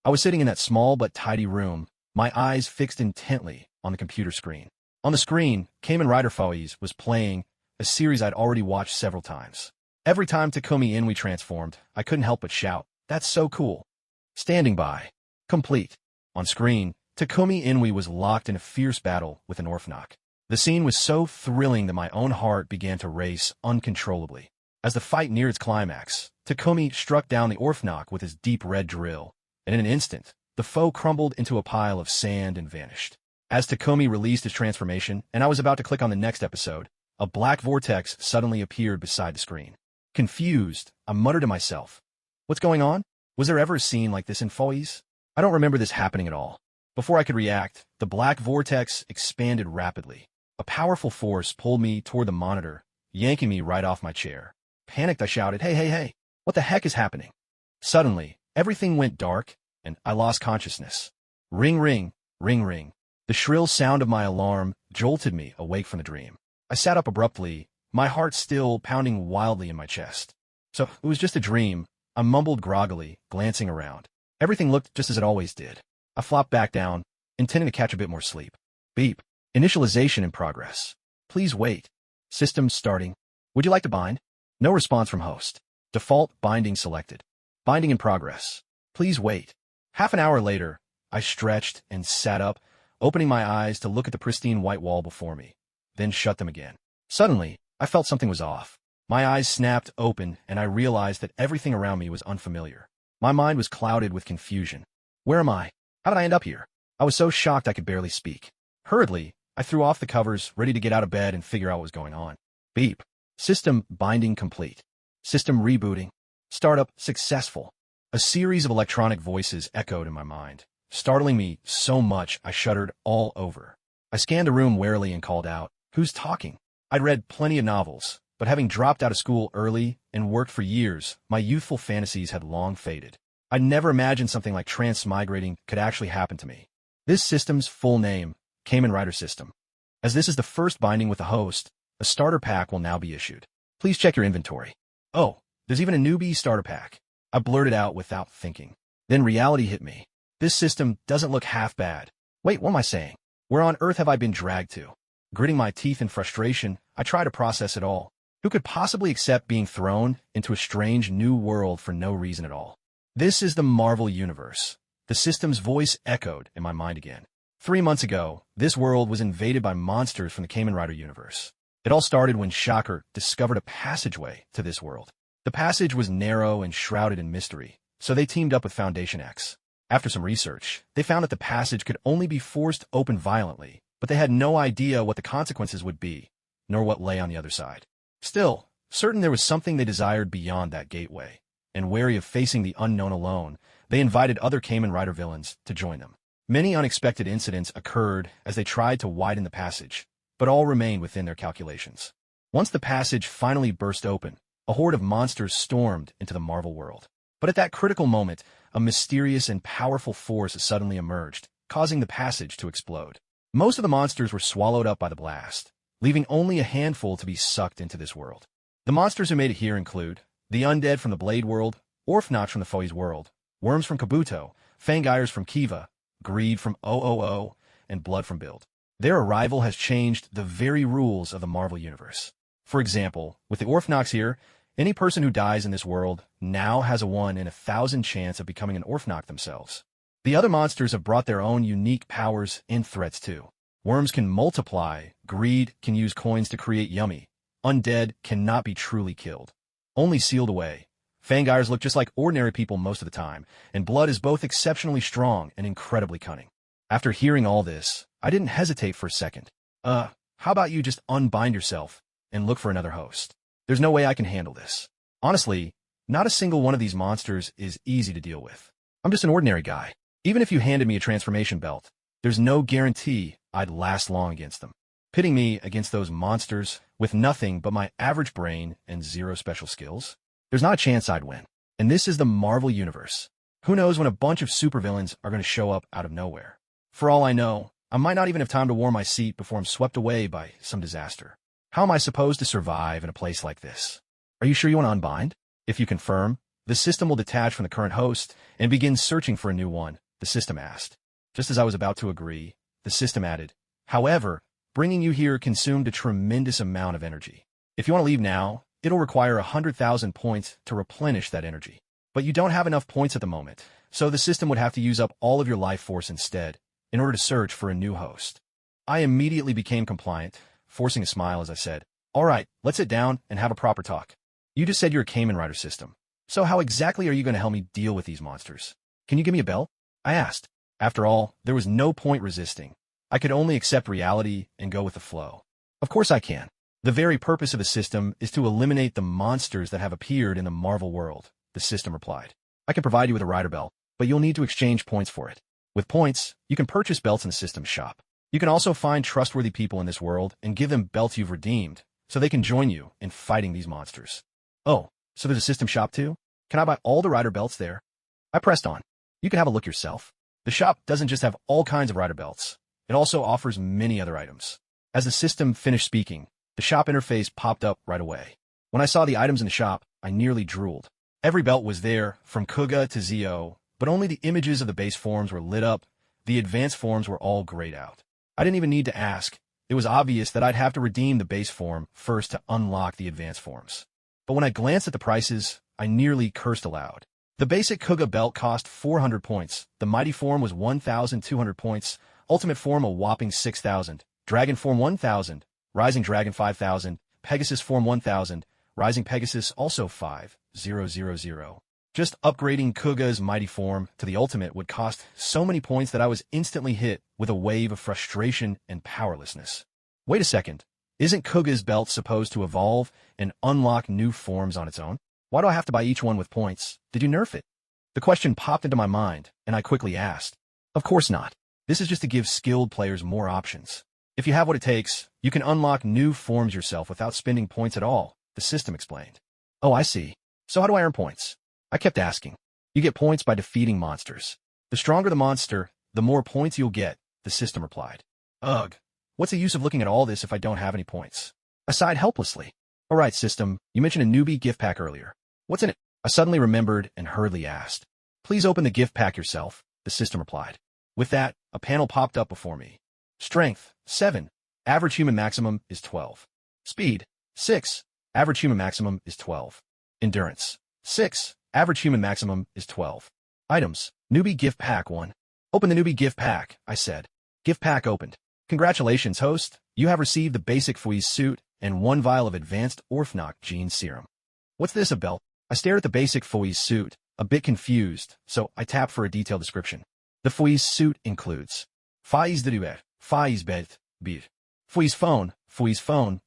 I was sitting in that small but tidy room, my eyes fixed intently on the computer screen. On the screen, Kamen Rider Foes was playing, a series I'd already watched several times. Every time Takumi Inui transformed, I couldn't help but shout, "That's so cool!" Standing by. Complete. On screen, Takumi Inui was locked in a fierce battle with an Orphanok. The scene was so thrilling that my own heart began to race uncontrollably. As the fight neared its climax, Takumi struck down the Orphanok with his deep red drill, and in an instant, the foe crumbled into a pile of sand and vanished. As Takumi released his transformation, and I was about to click on the next episode, a black vortex suddenly appeared beside the screen. Confused, I muttered to myself, "What's going on? Was there ever a scene like this in Foes? I don't remember this happening at all." Before I could react, the black vortex expanded rapidly. A powerful force pulled me toward the monitor, yanking me right off my chair. Panicked, I shouted, "Hey, hey, hey, what the heck is happening?" Suddenly, everything went dark, and I lost consciousness. Ring, ring, ring, ring. The shrill sound of my alarm jolted me awake from the dream. I sat up abruptly, my heart still pounding wildly in my chest. So, it was just a dream, I mumbled groggily, glancing around. Everything looked just as it always did. I flopped back down, intending to catch a bit more sleep. Beep. Initialization in progress. Please wait. System starting. Would you like to bind? No response from host. Default binding selected. Binding in progress. Please wait. Half an hour later, I stretched and sat up, opening my eyes to look at the pristine white wall before me, then shut them again. Suddenly, I felt something was off. My eyes snapped open, and I realized that everything around me was unfamiliar. My mind was clouded with confusion. Where am I? How did I end up here? I was so shocked I could barely speak. Hurriedly, I threw off the covers, ready to get out of bed and figure out what was going on. Beep. System binding complete. System rebooting. Startup successful. A series of electronic voices echoed in my mind, startling me so much I shuddered all over. I scanned the room warily and called out, "Who's talking?" I'd read plenty of novels, but having dropped out of school early and worked for years, my youthful fantasies had long faded. I'd never imagined something like transmigrating could actually happen to me. This system's full name, Kamen Rider System. As this is the first binding with the host, a starter pack will now be issued. Please check your inventory. Oh, there's even a newbie starter pack. I blurted out without thinking. Then reality hit me. This system doesn't look half bad. Wait, what am I saying? Where on earth have I been dragged to? Gritting my teeth in frustration, I try to process it all. Who could possibly accept being thrown into a strange new world for no reason at all? This is the Marvel Universe. The system's voice echoed in my mind again. 3 months ago, this world was invaded by monsters from the Kamen Rider universe. It all started when Shocker discovered a passageway to this world. The passage was narrow and shrouded in mystery, so they teamed up with Foundation X. After some research, they found that the passage could only be forced open violently, but they had no idea what the consequences would be, nor what lay on the other side. Still, certain there was something they desired beyond that gateway, and wary of facing the unknown alone, they invited other Kamen Rider villains to join them. Many unexpected incidents occurred as they tried to widen the passage, but all remained within their calculations. Once the passage finally burst open, a horde of monsters stormed into the Marvel world. But at that critical moment, a mysterious and powerful force suddenly emerged, causing the passage to explode. Most of the monsters were swallowed up by the blast, leaving only a handful to be sucked into this world. The monsters who made it here include the undead from the Blade world, Orphnots from the Foes world, worms from Kabuto, Fangires from Kiva, Greed from OOO, and Blood from Build. Their arrival has changed the very rules of the Marvel Universe. For example, with the Orphnots here, any person who dies in this world now has a 1 in 1,000 chance of becoming an Orphnot themselves. The other monsters have brought their own unique powers and threats too. Worms can multiply, Greed can use coins to create yummy, Undead cannot be truly killed, only sealed away. Fangires look just like ordinary people most of the time, and Blood is both exceptionally strong and incredibly cunning. After hearing all this, I didn't hesitate for a second. How about you just unbind yourself and look for another host? There's no way I can handle this. Honestly, not a single one of these monsters is easy to deal with. I'm just an ordinary guy. Even if you handed me a transformation belt, there's no guarantee I'd last long against them. Pitting me against those monsters with nothing but my average brain and 0 special skills, there's not a chance I'd win. And this is the Marvel Universe. Who knows when a bunch of supervillains are going to show up out of nowhere? For all I know, I might not even have time to warm my seat before I'm swept away by some disaster. How am I supposed to survive in a place like this? Are you sure you want to unbind? If you confirm, The system will detach from the current host and begin searching for a new one, the system asked. Just as I was about to agree, the system added, however, bringing you here consumed a tremendous amount of energy. If you want to leave now, it'll require 100,000 points to replenish that energy. But you don't have enough points at the moment, so the system would have to use up all of your life force instead, in order to search for a new host. I immediately became compliant, forcing a smile as I said, all right, let's sit down and have a proper talk. You just said you're a Kamen Rider system. So how exactly are you going to help me deal with these monsters? Can you give me a belt? I asked. After all, there was no point resisting. I could only accept reality and go with the flow. Of course I can. The very purpose of the system is to eliminate the monsters that have appeared in the Marvel world, the system replied. I can provide you with a rider belt, but you'll need to exchange points for it. With points, you can purchase belts in the system shop. You can also find trustworthy people in this world and give them belts you've redeemed, so they can join you in fighting these monsters. Oh, so there's a system shop too? Can I buy all the rider belts there? I pressed on. You can have a look yourself. The shop doesn't just have all kinds of rider belts. It also offers many other items. As the system finished speaking, the shop interface popped up right away. When I saw the items in the shop, I nearly drooled. Every belt was there, from Kuga to Zio, but only the images of the base forms were lit up. The advanced forms were all grayed out. I didn't even need to ask. It was obvious that I'd have to redeem the base form first to unlock the advanced forms. But when I glanced at the prices, I nearly cursed aloud. The basic Kuga belt cost 400 points, the mighty form was 1,200 points, ultimate form a whopping 6,000, dragon form 1,000, rising dragon 5,000, Pegasus form 1,000, rising Pegasus also 5,000. Just upgrading Kuga's mighty form to the ultimate would cost so many points that I was instantly hit with a wave of frustration and powerlessness. Wait a second, isn't Kuga's belt supposed to evolve and unlock new forms on its own? Why do I have to buy each one with points? Did you nerf it? The question popped into my mind, and I quickly asked. Of course not. This is just to give skilled players more options. If you have what it takes, you can unlock new forms yourself without spending points at all, the system explained. Oh, I see. So how do I earn points? I kept asking. You get points by defeating monsters. The stronger the monster, the more points you'll get, the system replied. Ugh. What's the use of looking at all this if I don't have any points? I sighed helplessly. All right, system, you mentioned a newbie gift pack earlier. What's in it? I suddenly remembered and hurriedly asked. Please open the gift pack yourself, the system replied. With that, a panel popped up before me. Strength, 7. Average human maximum is 12. Speed, 6. Average human maximum is 12. Endurance, 6. Average human maximum is 12. Items, newbie gift pack 1. Open the newbie gift pack, I said. Gift pack opened. Congratulations, host. You have received the basic Fui's suit and 1 vial of advanced Orphanok gene serum. What's this, a belt? I stared at the basic Fui's suit, a bit confused, so I tapped for a detailed description. The Fui's suit includes Fui's deruer, Fui's belt, bir. Fui's phone,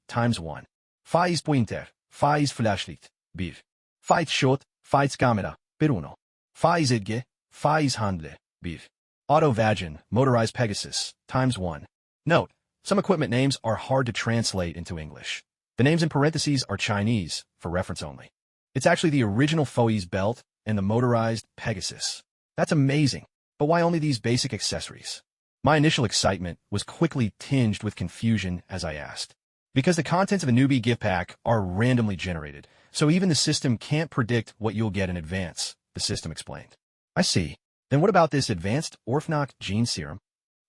times 1. Fui's pointer, Fui's flashlight, bir. Fui's shot, Fui's camera, per uno. Fui's idge, Fui's handle, bir. Auto Vagin, motorized Pegasus, times 1. Note, some equipment names are hard to translate into English. The names in parentheses are Chinese, for reference only. It's actually the original Fui's belt and the motorized Pegasus. That's amazing, but why only these basic accessories? My initial excitement was quickly tinged with confusion as I asked. Because the contents of a newbie gift pack are randomly generated, so even the system can't predict what you'll get in advance, the system explained. I see. Then what about this advanced Orphanok gene serum?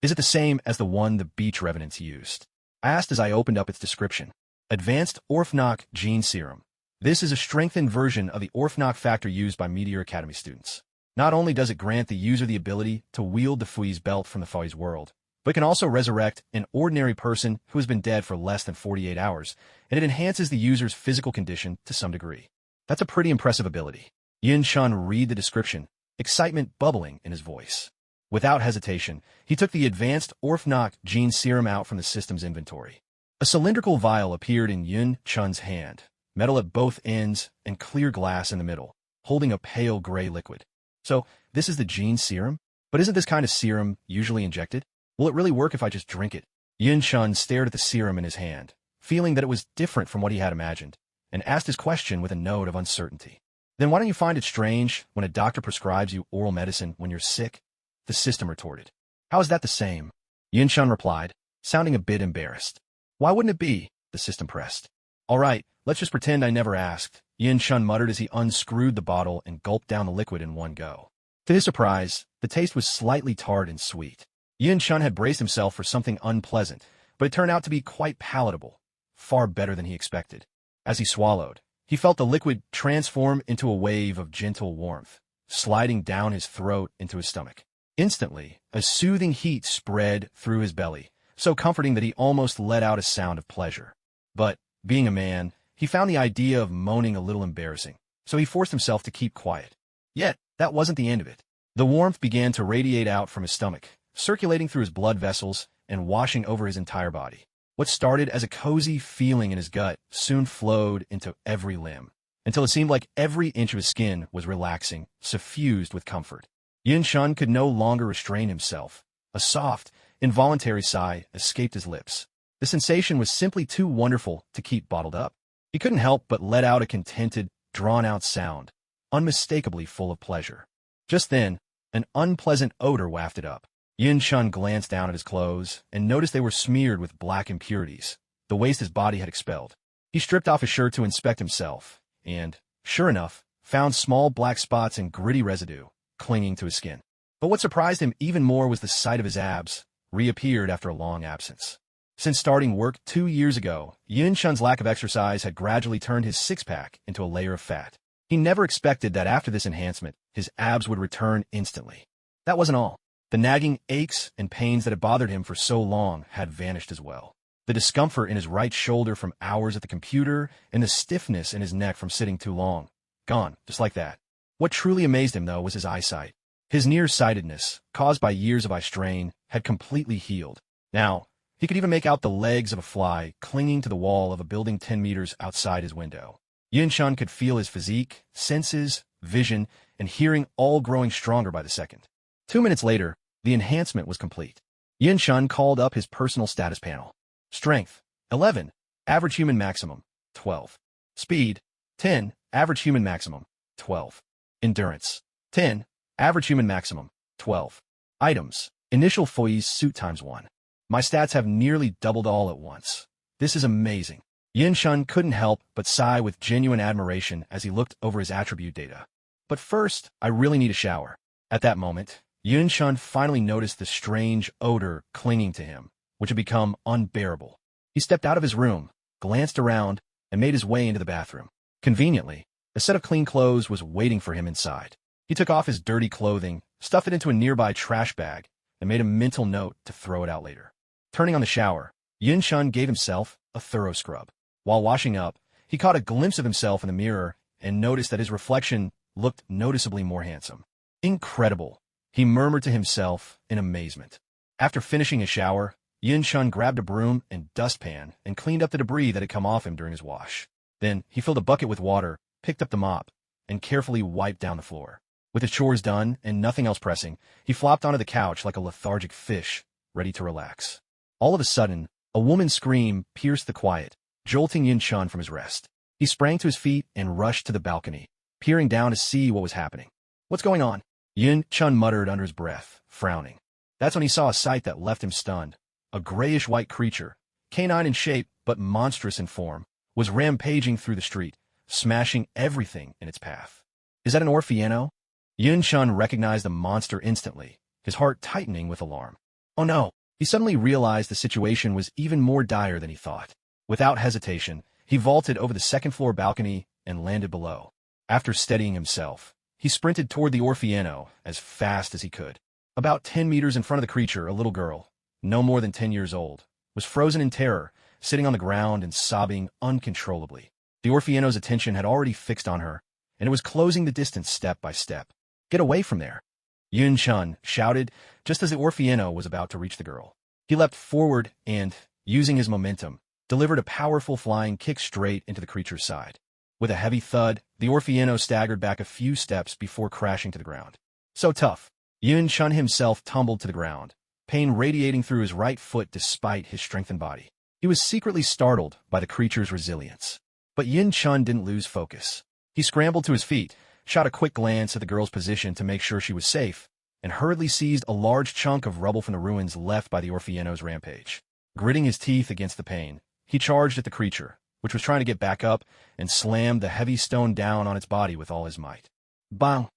Is it the same as the one the Beach Revenants used? I asked as I opened up its description. Advanced Orphanok gene serum. This is a strengthened version of the Orphanok factor used by Meteor Academy students. Not only does it grant the user the ability to wield the Fui's belt from the Fui's world, but can also resurrect an ordinary person who has been dead for less than 48 hours, and it enhances the user's physical condition to some degree. That's a pretty impressive ability. Yin Chun read the description, excitement bubbling in his voice. Without hesitation, he took the advanced Orphanok gene serum out from the system's inventory. A cylindrical vial appeared in Yun Chun's hand, metal at both ends and clear glass in the middle, holding a pale gray liquid. So, this is the gene serum? But isn't this kind of serum usually injected? Will it really work if I just drink it? Yun Chun stared at the serum in his hand, feeling that it was different from what he had imagined, and asked his question with a note of uncertainty. Then why don't you find it strange when a doctor prescribes you oral medicine when you're sick? The system retorted. How is that the same? Yin Chun replied, sounding a bit embarrassed. Why wouldn't it be? The system pressed. All right, let's just pretend I never asked. Yin Chun muttered as he unscrewed the bottle and gulped down the liquid in one go. To his surprise, the taste was slightly tart and sweet. Yin Chun had braced himself for something unpleasant, but it turned out to be quite palatable, far better than he expected. As he swallowed, he felt the liquid transform into a wave of gentle warmth, sliding down his throat into his stomach. Instantly, a soothing heat spread through his belly, so comforting that he almost let out a sound of pleasure. But, being a man, he found the idea of moaning a little embarrassing, so he forced himself to keep quiet. Yet, that wasn't the end of it. The warmth began to radiate out from his stomach, circulating through his blood vessels and washing over his entire body. What started as a cozy feeling in his gut soon flowed into every limb, until it seemed like every inch of his skin was relaxing, suffused with comfort. Yin Chun could no longer restrain himself. A soft, involuntary sigh escaped his lips. The sensation was simply too wonderful to keep bottled up. He couldn't help but let out a contented, drawn-out sound, unmistakably full of pleasure. Just then, an unpleasant odor wafted up. Yin Chun glanced down at his clothes and noticed they were smeared with black impurities, the waste his body had expelled. He stripped off his shirt to inspect himself, and, sure enough, found small black spots and gritty residue clinging to his skin. But what surprised him even more was the sight of his abs, reappeared after a long absence. Since starting work 2 years ago, Yin Chun's lack of exercise had gradually turned his six-pack into a layer of fat. He never expected that after this enhancement, his abs would return instantly. That wasn't all. The nagging aches and pains that had bothered him for so long had vanished as well. The discomfort in his right shoulder from hours at the computer and the stiffness in his neck from sitting too long. Gone, just like that. What truly amazed him, though, was his eyesight. His nearsightedness, caused by years of eye strain, had completely healed. Now, he could even make out the legs of a fly clinging to the wall of a building 10 meters outside his window. Yin Chun could feel his physique, senses, vision, and hearing all growing stronger by the second. 2 minutes later, the enhancement was complete. Yin Chun called up his personal status panel. Strength, 11. Average human maximum, 12. Speed, 10. Average human maximum, 12. Endurance, 10. Average human maximum, 12. Items, initial foy's suit times 1. My stats have nearly doubled all at once. This is amazing. Yin Chun couldn't help but sigh with genuine admiration as he looked over his attribute data. But first, I really need a shower. At that moment, Yin Chun finally noticed the strange odor clinging to him, which had become unbearable. He stepped out of his room, glanced around, and made his way into the bathroom. Conveniently, a set of clean clothes was waiting for him inside. He took off his dirty clothing, stuffed it into a nearby trash bag, and made a mental note to throw it out later. Turning on the shower, Yin Chun gave himself a thorough scrub. While washing up, he caught a glimpse of himself in the mirror and noticed that his reflection looked noticeably more handsome. Incredible, he murmured to himself in amazement. After finishing his shower, Yin Chun grabbed a broom and dustpan and cleaned up the debris that had come off him during his wash. Then he filled a bucket with water, picked up the mop, and carefully wiped down the floor. With his chores done and nothing else pressing, he flopped onto the couch like a lethargic fish, ready to relax. All of a sudden, a woman's scream pierced the quiet, jolting Yin Chun from his rest. He sprang to his feet and rushed to the balcony, peering down to see what was happening. "What's going on?" Yin Chun muttered under his breath, frowning. That's when he saw a sight that left him stunned. A grayish-white creature, canine in shape but monstrous in form, was rampaging through the street, smashing everything in its path. "Is that an Orfieno?" Yin Chun recognized the monster instantly, his heart tightening with alarm. Oh no! He suddenly realized the situation was even more dire than he thought. Without hesitation, he vaulted over the second-floor balcony and landed below. After steadying himself, he sprinted toward the Orfieno as fast as he could. About 10 meters in front of the creature, a little girl, no more than 10 years old, was frozen in terror, sitting on the ground and sobbing uncontrollably. The Orfieno's attention had already fixed on her, and it was closing the distance step by step. "Get away from there!" Yin Chun shouted just as the Orfieno was about to reach the girl. He leapt forward and, using his momentum, delivered a powerful flying kick straight into the creature's side. With a heavy thud, the Orfieno staggered back a few steps before crashing to the ground. So tough, Yin Chun himself tumbled to the ground, pain radiating through his right foot despite his strengthened body. He was secretly startled by the creature's resilience. But Yin Chun didn't lose focus. He scrambled to his feet, shot a quick glance at the girl's position to make sure she was safe, and hurriedly seized a large chunk of rubble from the ruins left by the Orfieno's rampage. Gritting his teeth against the pain, he charged at the creature, which was trying to get back up, and slammed the heavy stone down on its body with all his might. Bang!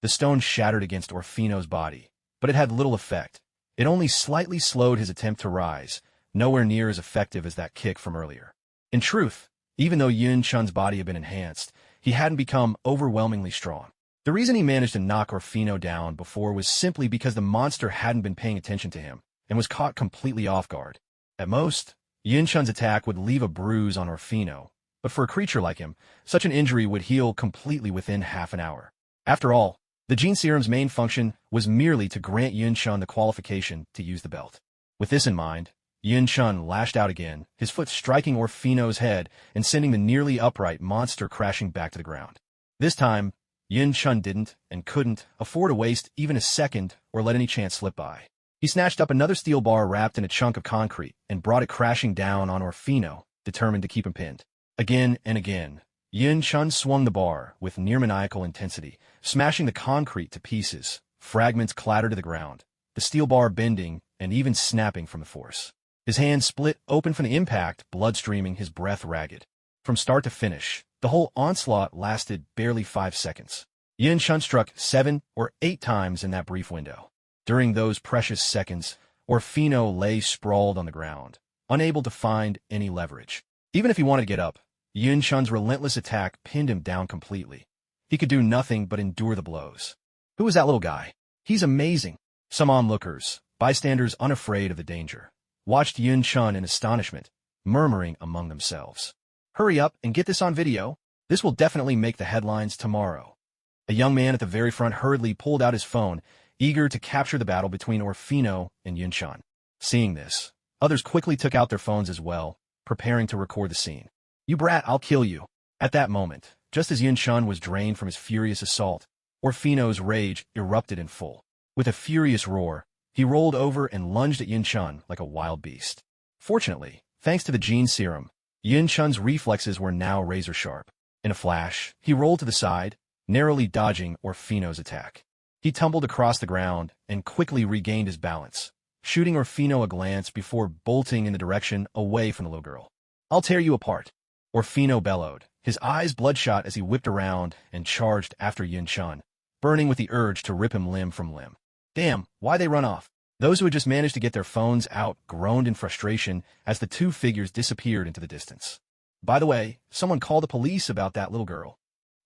The stone shattered against Orfino's body, but it had little effect. It only slightly slowed his attempt to rise, nowhere near as effective as that kick from earlier. In truth, even though Yun Chun's body had been enhanced, he hadn't become overwhelmingly strong. The reason he managed to knock Orfino down before was simply because the monster hadn't been paying attention to him and was caught completely off guard. At most, Yun Chun's attack would leave a bruise on Orfino, but for a creature like him, such an injury would heal completely within half an hour. After all, the gene serum's main function was merely to grant Yun Chun the qualification to use the belt. With this in mind, Yun Chun lashed out again, his foot striking Orfino's head and sending the nearly upright monster crashing back to the ground. This time, Yun Chun didn't and couldn't afford to waste even a second or let any chance slip by. He snatched up another steel bar wrapped in a chunk of concrete and brought it crashing down on Orfino, determined to keep him pinned. Again and again, Yun Chun swung the bar with near-maniacal intensity, smashing the concrete to pieces. Fragments clattered to the ground, the steel bar bending and even snapping from the force. His hand split open from the impact, blood streaming, his breath ragged. From start to finish, the whole onslaught lasted barely 5 seconds. Yun Chun struck 7 or 8 times in that brief window. During those precious seconds, Orfino lay sprawled on the ground, unable to find any leverage. Even if he wanted to get up, Yun Chun's relentless attack pinned him down completely. He could do nothing but endure the blows. Who is that little guy? He's amazing. Some onlookers, bystanders unafraid of the danger, watched Yun Chun in astonishment, murmuring among themselves. Hurry up and get this on video. This will definitely make the headlines tomorrow. A young man at the very front hurriedly pulled out his phone, eager to capture the battle between Orfino and Yun Chun. Seeing this, others quickly took out their phones as well, preparing to record the scene. "You brat, I'll kill you." At that moment, just as Yun Chun was drained from his furious assault, Orfino's rage erupted in full. With a furious roar, he rolled over and lunged at Yun Chun like a wild beast. Fortunately, thanks to the gene serum, Yun Chun's reflexes were now razor-sharp. In a flash, he rolled to the side, narrowly dodging Orfino's attack. He tumbled across the ground and quickly regained his balance, shooting Orfino a glance before bolting in the direction away from the little girl. "I'll tear you apart," Orfino bellowed, his eyes bloodshot as he whipped around and charged after Yun Chun, burning with the urge to rip him limb from limb. Damn, why they run off? Those who had just managed to get their phones out groaned in frustration as the two figures disappeared into the distance. By the way, someone called the police about that little girl.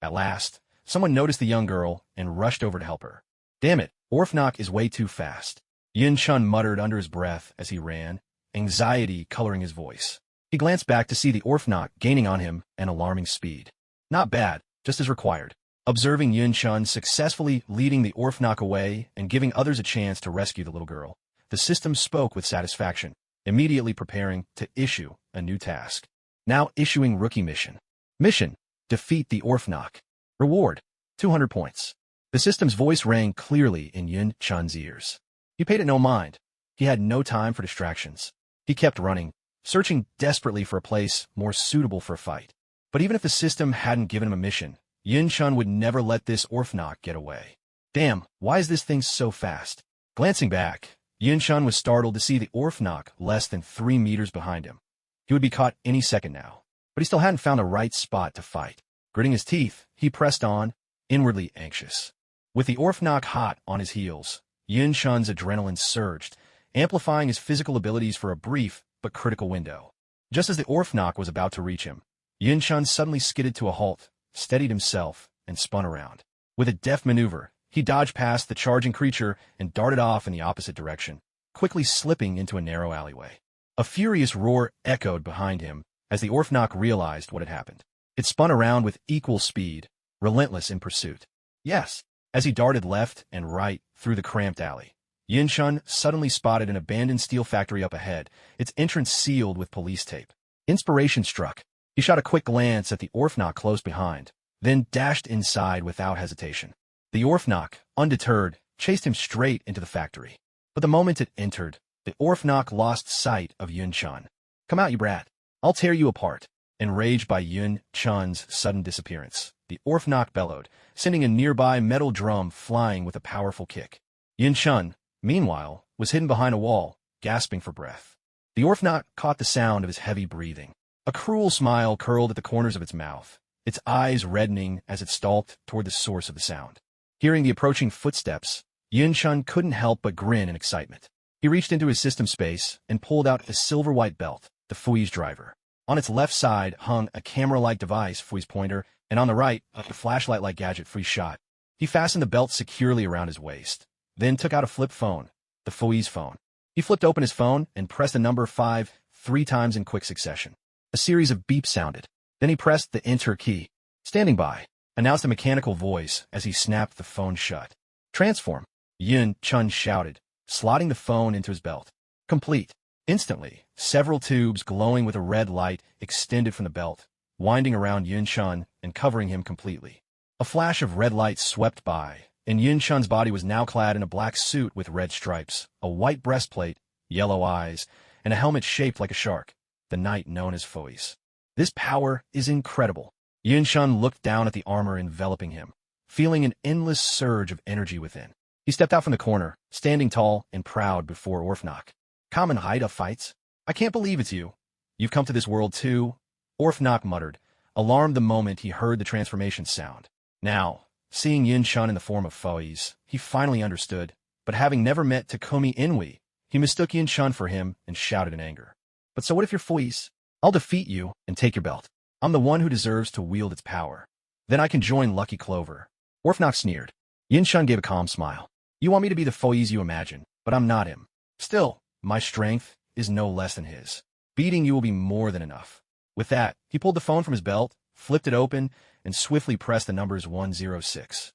At last, someone noticed the young girl and rushed over to help her. "Damn it, Orfnock is way too fast," Yun Chun muttered under his breath as he ran, anxiety coloring his voice. He glanced back to see the Orfnock gaining on him an alarming speed. Not bad, just as required. Observing Yun Chun successfully leading the Orfnock away and giving others a chance to rescue the little girl, the system spoke with satisfaction, immediately preparing to issue a new task. Now issuing rookie mission. Mission: defeat the Orfnock. Reward: 200 points. The system's voice rang clearly in Yun Chun's ears. He paid it no mind. He had no time for distractions. He kept running, searching desperately for a place more suitable for a fight. But even if the system hadn't given him a mission, Yun Chun would never let this Orfnock get away. Damn, why is this thing so fast? Glancing back, Yun Chun was startled to see the Orfnock less than 3 meters behind him. He would be caught any second now, but he still hadn't found the right spot to fight. Gritting his teeth, he pressed on, inwardly anxious. With the Orfnock hot on his heels, Yun Chun's adrenaline surged, amplifying his physical abilities for a brief but critical window. Just as the Orfnock was about to reach him, Yun Chun suddenly skidded to a halt, steadied himself, and spun around. With a deft maneuver, he dodged past the charging creature and darted off in the opposite direction, quickly slipping into a narrow alleyway. A furious roar echoed behind him as the Orfnock realized what had happened. It spun around with equal speed, relentless in pursuit. Yes, as he darted left and right through the cramped alley, Yun Chun suddenly spotted an abandoned steel factory up ahead, its entrance sealed with police tape. Inspiration struck. He shot a quick glance at the Orfnock close behind, then dashed inside without hesitation. The Orfnock, undeterred, chased him straight into the factory. But the moment it entered, the Orfnock lost sight of Yun Chun. "Come out, you brat. I'll tear you apart." Enraged by Yun Chun's sudden disappearance, the Orfnock bellowed, sending a nearby metal drum flying with a powerful kick. Yun Chun, meanwhile, was hidden behind a wall, gasping for breath. The Orfnock caught the sound of his heavy breathing. A cruel smile curled at the corners of its mouth, its eyes reddening as it stalked toward the source of the sound. Hearing the approaching footsteps, Yun-chun couldn't help but grin in excitement. He reached into his system space and pulled out a silver-white belt, the Fui's driver. On its left side hung a camera-like device, Fui's pointer, and on the right, a flashlight-like gadget, Fui's shot. He fastened the belt securely around his waist, then took out a flip phone, the Fui's phone. He flipped open his phone and pressed the number 5 3 times in quick succession. A series of beeps sounded. Then he pressed the enter key. "Standing by," announced a mechanical voice as he snapped the phone shut. "Transform," Yun-chun shouted, slotting the phone into his belt. "Complete." Instantly, several tubes glowing with a red light extended from the belt, winding around Yun-chun and covering him completely. A flash of red light swept by, and Yun-chun's body was now clad in a black suit with red stripes, a white breastplate, yellow eyes, and a helmet shaped like a shark, the knight known as Fui's. "This power is incredible." Yun-chun looked down at the armor enveloping him, feeling an endless surge of energy within. He stepped out from the corner, standing tall and proud before Orphnock. "Kamen Haida fights? I can't believe it's you. You've come to this world too?" Orphnock muttered, alarmed the moment he heard the transformation sound. Now, seeing Yun-chun in the form of Fui's, he finally understood, but having never met Takumi Inui, he mistook Yun-chun for him and shouted in anger. "But so what if you're Fui's? I'll defeat you and take your belt. I'm the one who deserves to wield its power. Then I can join Lucky Clover." Orphnock sneered. Yun-chun gave a calm smile. "You want me to be the Fui's you imagine, but I'm not him. Still, my strength is no less than his. Beating you will be more than enough." With that, he pulled the phone from his belt, flipped it open, and swiftly pressed the numbers 106.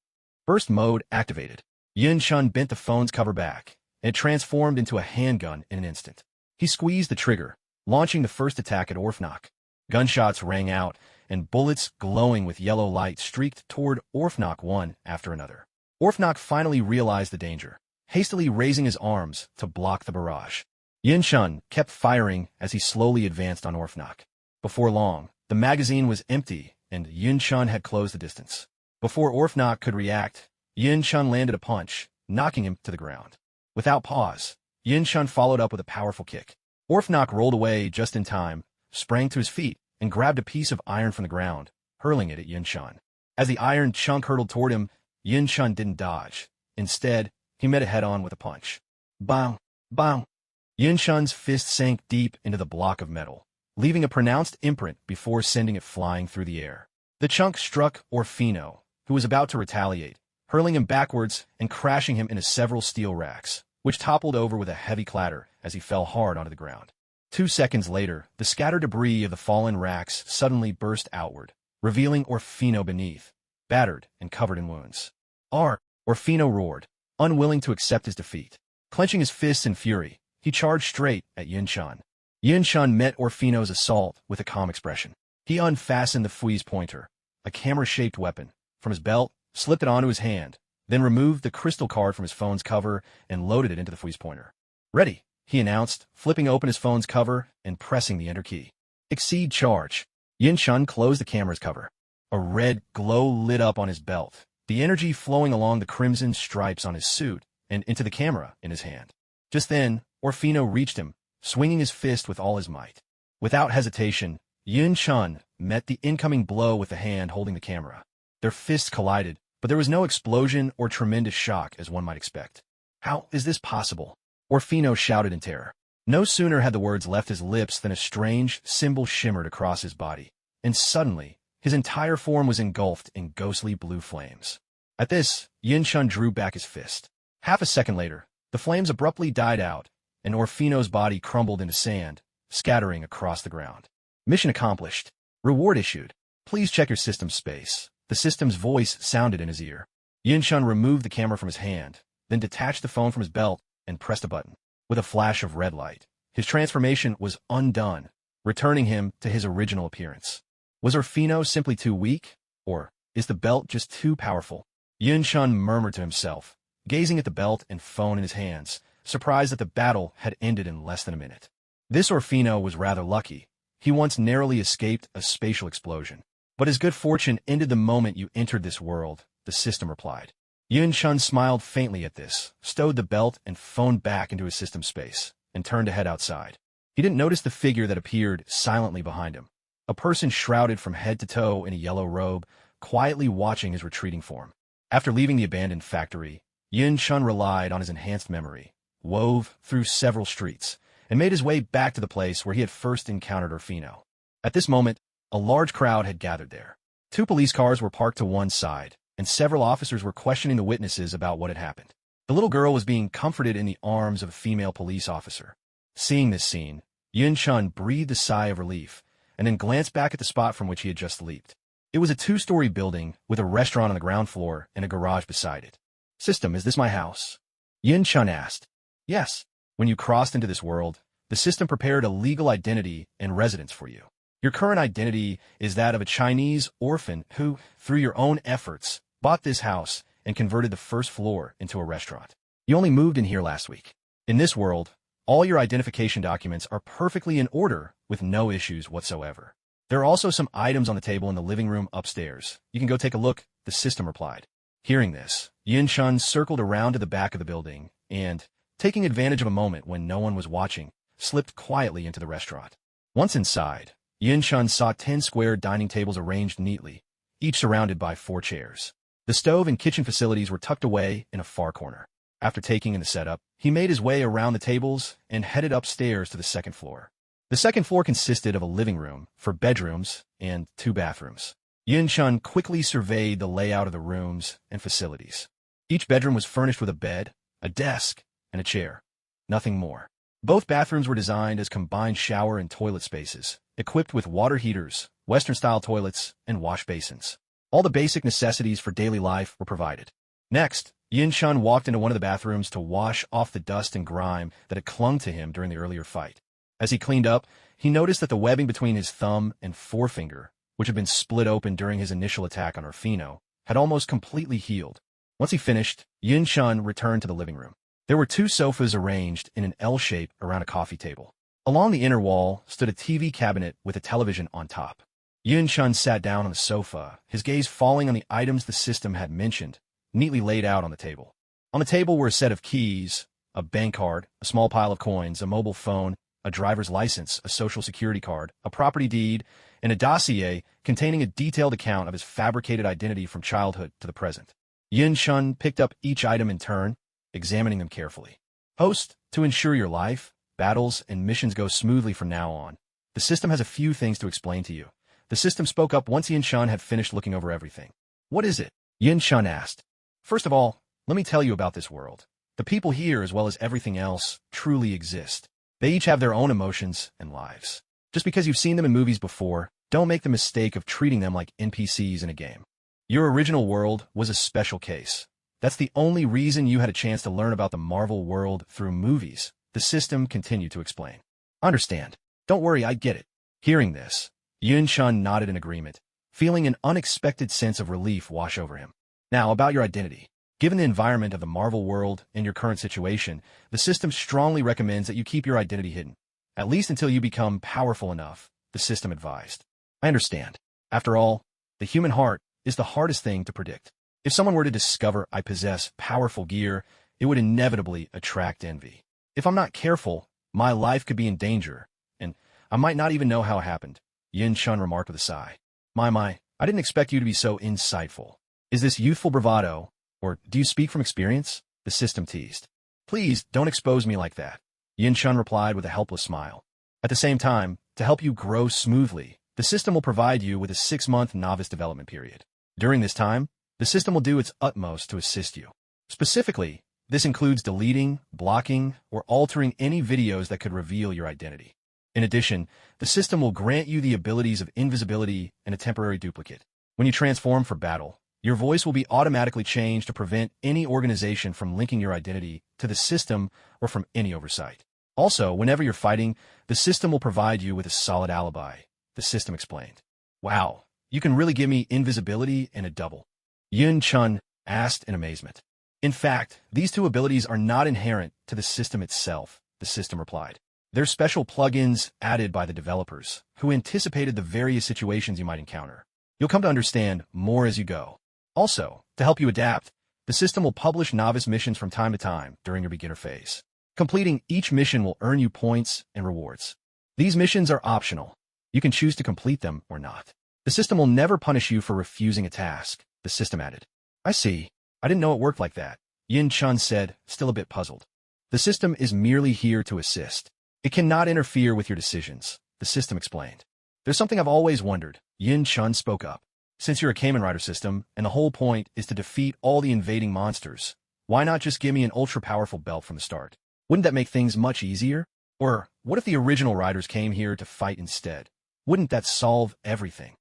Burst mode activated. Yun-chun bent the phone's cover back, and it transformed into a handgun in an instant. He squeezed the trigger, launching the first attack at Orphnock. Gunshots rang out, and bullets glowing with yellow light streaked toward Orphnock one after another. Orphnock finally realized the danger, hastily raising his arms to block the barrage. Yun-chun kept firing as he slowly advanced on Orphnock. Before long, the magazine was empty, and Yun-chun had closed the distance. Before Orphnock could react, Yun-chun landed a punch, knocking him to the ground. Without pause, Yun-chun followed up with a powerful kick. Orphnock rolled away just in time, sprang to his feet, and grabbed a piece of iron from the ground, hurling it at Yun-chun. As the iron chunk hurtled toward him, Yun-chun didn't dodge. Instead, he met it head-on with a punch. Bang! Bang! Yun-chun's fist sank deep into the block of metal, leaving a pronounced imprint before sending it flying through the air. The chunk struck Orfino, who was about to retaliate, hurling him backwards and crashing him into several steel racks, which toppled over with a heavy clatter as he fell hard onto the ground. 2 seconds later, the scattered debris of the fallen racks suddenly burst outward, revealing Orfino beneath, battered and covered in wounds. Orfino roared, unwilling to accept his defeat. Clenching his fists in fury, he charged straight at Yun-chun. Yun-chun met Orfino's assault with a calm expression. He unfastened the Fui's pointer, a camera-shaped weapon, from his belt, slipped it onto his hand, then removed the crystal card from his phone's cover and loaded it into the Fui's pointer. "Ready," he announced, flipping open his phone's cover and pressing the enter key. "Exceed charge." Yun-chun closed the camera's cover. A red glow lit up on his belt, the energy flowing along the crimson stripes on his suit and into the camera in his hand. Just then, Orfino reached him, swinging his fist with all his might. Without hesitation, Yun-chun met the incoming blow with the hand holding the camera. Their fists collided, but there was no explosion or tremendous shock as one might expect. "How is this possible?" Orfino shouted in terror. No sooner had the words left his lips than a strange symbol shimmered across his body, and suddenly, his entire form was engulfed in ghostly blue flames. At this, Yun-chun drew back his fist. Half a second later, the flames abruptly died out, and Orfino's body crumbled into sand, scattering across the ground. "Mission accomplished. Reward issued. Please check your system space." The system's voice sounded in his ear. Yun-chun removed the camera from his hand, then detached the phone from his belt and pressed a button. With a flash of red light, his transformation was undone, returning him to his original appearance. Was Orfino simply too weak, or is the belt just too powerful? Yun-chun murmured to himself, gazing at the belt and phone in his hands, surprised that the battle had ended in less than a minute. This Orfino was rather lucky. He once narrowly escaped a spatial explosion. But his good fortune ended the moment you entered this world, the system replied. Yun-chun smiled faintly at this, stowed the belt and phone back into his system space, and turned to head outside. He didn't notice the figure that appeared silently behind him. a person shrouded from head to toe in a yellow robe, quietly watching his retreating form. After leaving the abandoned factory, Yin-chun relied on his enhanced memory, wove through several streets, and made his way back to the place where he had first encountered Orfino. At this moment, a large crowd had gathered there. 2 police cars were parked to one side, and several officers were questioning the witnesses about what had happened. The little girl was being comforted in the arms of a female police officer. Seeing this scene, Yin-chun breathed a sigh of relief, and then glanced back at the spot from which he had just leaped. It was a 2-story building with a restaurant on the ground floor and a garage beside it. "System, is this my house?" Yin-chun asked. "Yes. When you crossed into this world, the system prepared a legal identity and residence for you. Your current identity is that of a Chinese orphan who, through your own efforts, bought this house and converted the first floor into a restaurant. You only moved in here last week. In this world, all your identification documents are perfectly in order with no issues whatsoever. There are also some items on the table in the living room upstairs. You can go take a look," the system replied. Hearing this, Yin-chun circled around to the back of the building and, taking advantage of a moment when no one was watching, slipped quietly into the restaurant. Once inside, Yin-chun saw 10 square dining tables arranged neatly, each surrounded by 4 chairs. The stove and kitchen facilities were tucked away in a far corner. After taking in the setup, he made his way around the tables and headed upstairs to the second floor. The second floor consisted of a living room, 4 bedrooms, and 2 bathrooms. Yin-chun quickly surveyed the layout of the rooms and facilities. Each bedroom was furnished with a bed, a desk, and a chair. Nothing more. Both bathrooms were designed as combined shower and toilet spaces, equipped with water heaters, Western-style toilets, and wash basins. All the basic necessities for daily life were provided. Next, Yin-chun walked into one of the bathrooms to wash off the dust and grime that had clung to him during the earlier fight. As he cleaned up, he noticed that the webbing between his thumb and forefinger, which had been split open during his initial attack on Orfino, had almost completely healed. Once he finished, Yin-chun returned to the living room. There were 2 sofas arranged in an L shape around a coffee table. Along the inner wall stood a TV cabinet with a television on top. Yin-chun sat down on the sofa, his gaze falling on the items the system had mentioned, neatly laid out on the table. On the table were a set of keys, a bank card, a small pile of coins, a mobile phone, a driver's license, a social security card, a property deed, and a dossier containing a detailed account of his fabricated identity from childhood to the present. Yin-chun picked up each item in turn, examining them carefully. "Host, to ensure your life, battles, and missions go smoothly from now on, the system has a few things to explain to you." The system spoke up once Yin-chun had finished looking over everything. "What is it?" Yin-chun asked. "First of all, let me tell you about this world. The people here, as well as everything else, truly exist. They each have their own emotions and lives. Just because you've seen them in movies before, don't make the mistake of treating them like NPCs in a game. Your original world was a special case. That's the only reason you had a chance to learn about the Marvel world through movies," the system continued to explain. "Understand. Don't worry, I get it." Hearing this, Yin-chun nodded in agreement, feeling an unexpected sense of relief wash over him. "Now, about your identity. Given the environment of the Marvel world and your current situation, the system strongly recommends that you keep your identity hidden, at least until you become powerful enough," the system advised. "I understand. After all, the human heart is the hardest thing to predict. If someone were to discover I possess powerful gear, it would inevitably attract envy. If I'm not careful, my life could be in danger, and I might not even know how it happened," Yin-chun remarked with a sigh. My, I didn't expect you to be so insightful. Is this youthful bravado, or do you speak from experience?" the system teased. "Please, don't expose me like that," Yin-chun replied with a helpless smile. "At the same time, to help you grow smoothly, the system will provide you with a 6-month novice development period. During this time, the system will do its utmost to assist you. Specifically, this includes deleting, blocking, or altering any videos that could reveal your identity. In addition, the system will grant you the abilities of invisibility and a temporary duplicate. When you transform for battle, your voice will be automatically changed to prevent any organization from linking your identity to the system or from any oversight. Also, whenever you're fighting, the system will provide you with a solid alibi," the system explained. "Wow, you can really give me invisibility and a double?" Yin-chun asked in amazement. "In fact, these 2 abilities are not inherent to the system itself," the system replied. "They're special plugins added by the developers, who anticipated the various situations you might encounter. You'll come to understand more as you go. Also, to help you adapt, the system will publish novice missions from time to time during your beginner phase. Completing each mission will earn you points and rewards. These missions are optional. You can choose to complete them or not. The system will never punish you for refusing a task, the system added. I see. I didn't know it worked like that, Yin-chun said, still a bit puzzled. The system is merely here to assist. It cannot interfere with your decisions, the system explained. There's something I've always wondered, Yin-chun spoke up. Since you're a Kamen Rider system, and the whole point is to defeat all the invading monsters, why not just give me an ultra-powerful belt from the start? Wouldn't that make things much easier? Or what if the original riders came here to fight instead? Wouldn't that solve everything?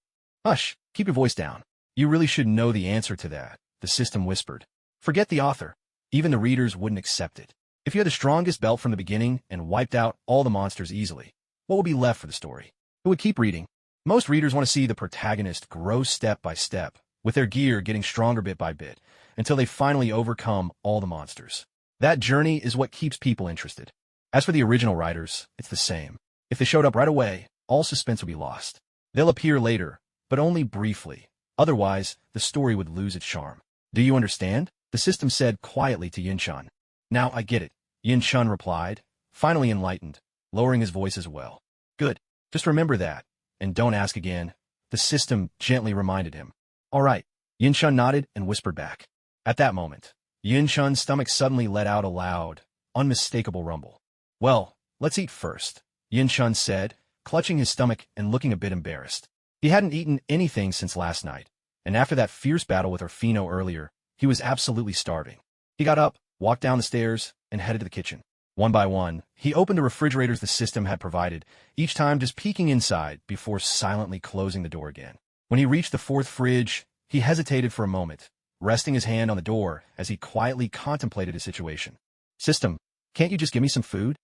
Hush, keep your voice down. You really should know the answer to that, the system whispered. Forget the author. Even the readers wouldn't accept it. If you had the strongest belt from the beginning and wiped out all the monsters easily, what would be left for the story? Who would keep reading? Most readers want to see the protagonist grow step by step, with their gear getting stronger bit by bit, until they finally overcome all the monsters. That journey is what keeps people interested. As for the original writers, it's the same. If they showed up right away, all suspense would be lost. They'll appear later, but only briefly. Otherwise, the story would lose its charm. Do you understand? The system said quietly to Yin-chun. Now I get it, Yin-chun replied, finally enlightened, lowering his voice as well. Good. Just remember that, and don't ask again, the system gently reminded him. All right, Yin-chun nodded and whispered back. At that moment, Yin-chun's stomach suddenly let out a loud, unmistakable rumble. Well, let's eat first, Yin-chun said, clutching his stomach and looking a bit embarrassed. He hadn't eaten anything since last night, and after that fierce battle with Orfino earlier, he was absolutely starving. He got up, walked down the stairs, and headed to the kitchen. One by one, he opened the refrigerators the system had provided, each time just peeking inside before silently closing the door again. When he reached the fourth fridge, he hesitated for a moment, resting his hand on the door as he quietly contemplated his situation. System, can't you just give me some food?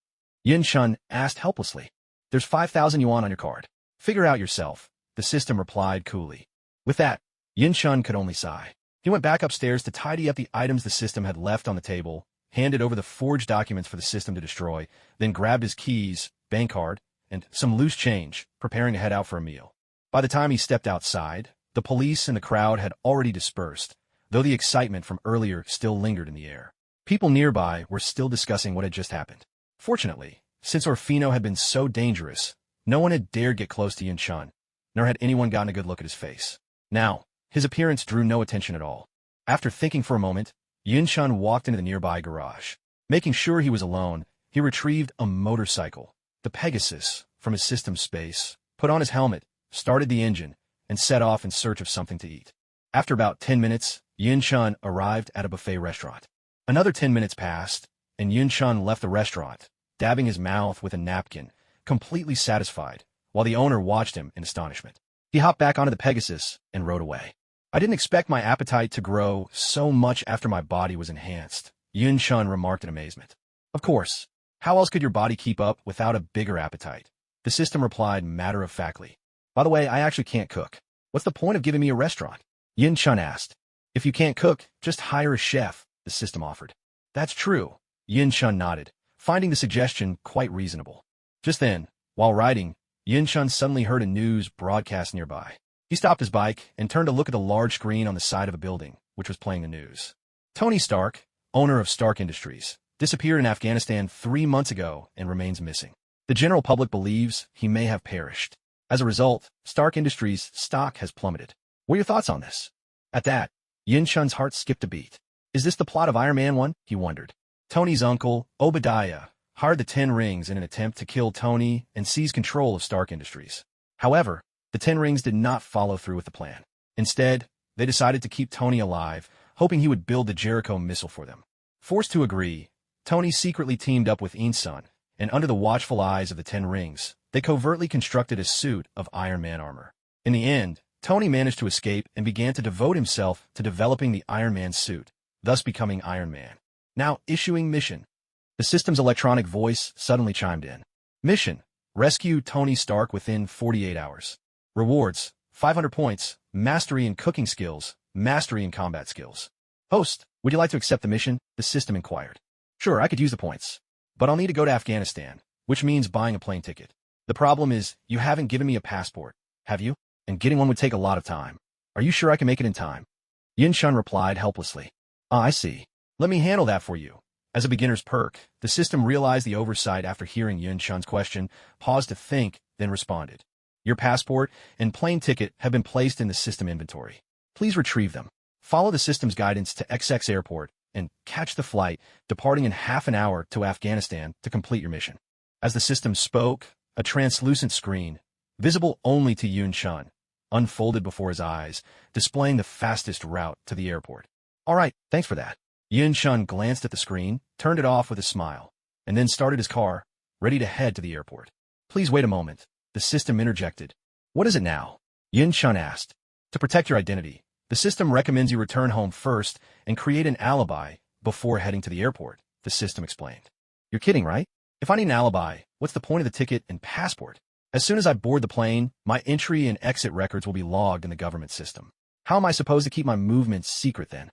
Yin-chun asked helplessly. There's 5,000 yuan on your card. Figure out yourself, the system replied coolly. With that, Yin-chun could only sigh. He went back upstairs to tidy up the items the system had left on the table, handed over the forged documents for the system to destroy, then grabbed his keys, bank card, and some loose change, preparing to head out for a meal. By the time he stepped outside, the police and the crowd had already dispersed, though the excitement from earlier still lingered in the air. People nearby were still discussing what had just happened. Fortunately, since Orfino had been so dangerous, no one had dared get close to Yin-chun, nor had anyone gotten a good look at his face. Now, his appearance drew no attention at all. After thinking for a moment, Yin-chun walked into the nearby garage. Making sure he was alone, he retrieved a motorcycle, the Pegasus, from his system space, put on his helmet, started the engine, and set off in search of something to eat. After about 10 minutes, Yin-chun arrived at a buffet restaurant. Another 10 minutes passed, and Yin-chun left the restaurant, dabbing his mouth with a napkin, completely satisfied, while the owner watched him in astonishment. He hopped back onto the Pegasus and rode away. I didn't expect my appetite to grow so much after my body was enhanced, Yin-chun remarked in amazement. Of course. How else could your body keep up without a bigger appetite? The system replied matter-of-factly. By the way, I actually can't cook. What's the point of giving me a restaurant? Yin-chun asked. If you can't cook, just hire a chef, the system offered. That's true, Yin-chun nodded, finding the suggestion quite reasonable. Just then, while riding, Yin-chun suddenly heard a news broadcast nearby. He stopped his bike and turned to look at the large screen on the side of a building, which was playing the news. Tony Stark, owner of Stark Industries, disappeared in Afghanistan 3 months ago and remains missing. The general public believes he may have perished. As a result, Stark Industries' stock has plummeted. What are your thoughts on this? At that, Yin-chun's heart skipped a beat. Is this the plot of Iron Man 1? He wondered. Tony's uncle, Obadiah, hired the Ten Rings in an attempt to kill Tony and seize control of Stark Industries. However, the Ten Rings did not follow through with the plan. Instead, they decided to keep Tony alive, hoping he would build the Jericho missile for them. Forced to agree, Tony secretly teamed up with Insun, and under the watchful eyes of the Ten Rings, they covertly constructed a suit of Iron Man armor. In the end, Tony managed to escape and began to devote himself to developing the Iron Man suit, thus becoming Iron Man. Now issuing mission. The system's electronic voice suddenly chimed in. Mission: rescue Tony Stark within 48 hours. Rewards: 500 points, mastery in cooking skills, mastery in combat skills. Host, would you like to accept the mission? The system inquired. Sure, I could use the points, but I'll need to go to Afghanistan, which means buying a plane ticket. The problem is, you haven't given me a passport, have you? And getting one would take a lot of time. Are you sure I can make it in time? Yin-chun replied helplessly. Ah, I see. Let me handle that for you. As a beginner's perk, the system realized the oversight after hearing Yin-chun's question, paused to think, then responded. Your passport and plane ticket have been placed in the system inventory. Please retrieve them. Follow the system's guidance to XX Airport and catch the flight departing in half an hour to Afghanistan to complete your mission. As the system spoke, a translucent screen, visible only to Yun Chun, unfolded before his eyes, displaying the fastest route to the airport. All right, thanks for that. Yun Chun glanced at the screen, turned it off with a smile, and then started his car, ready to head to the airport. Please wait a moment. The system interjected. What is it now? Yun Chun asked. To protect your identity, the system recommends you return home first and create an alibi before heading to the airport, the system explained. You're kidding, right? If I need an alibi, what's the point of the ticket and passport? As soon as I board the plane, my entry and exit records will be logged in the government system. How am I supposed to keep my movements secret then?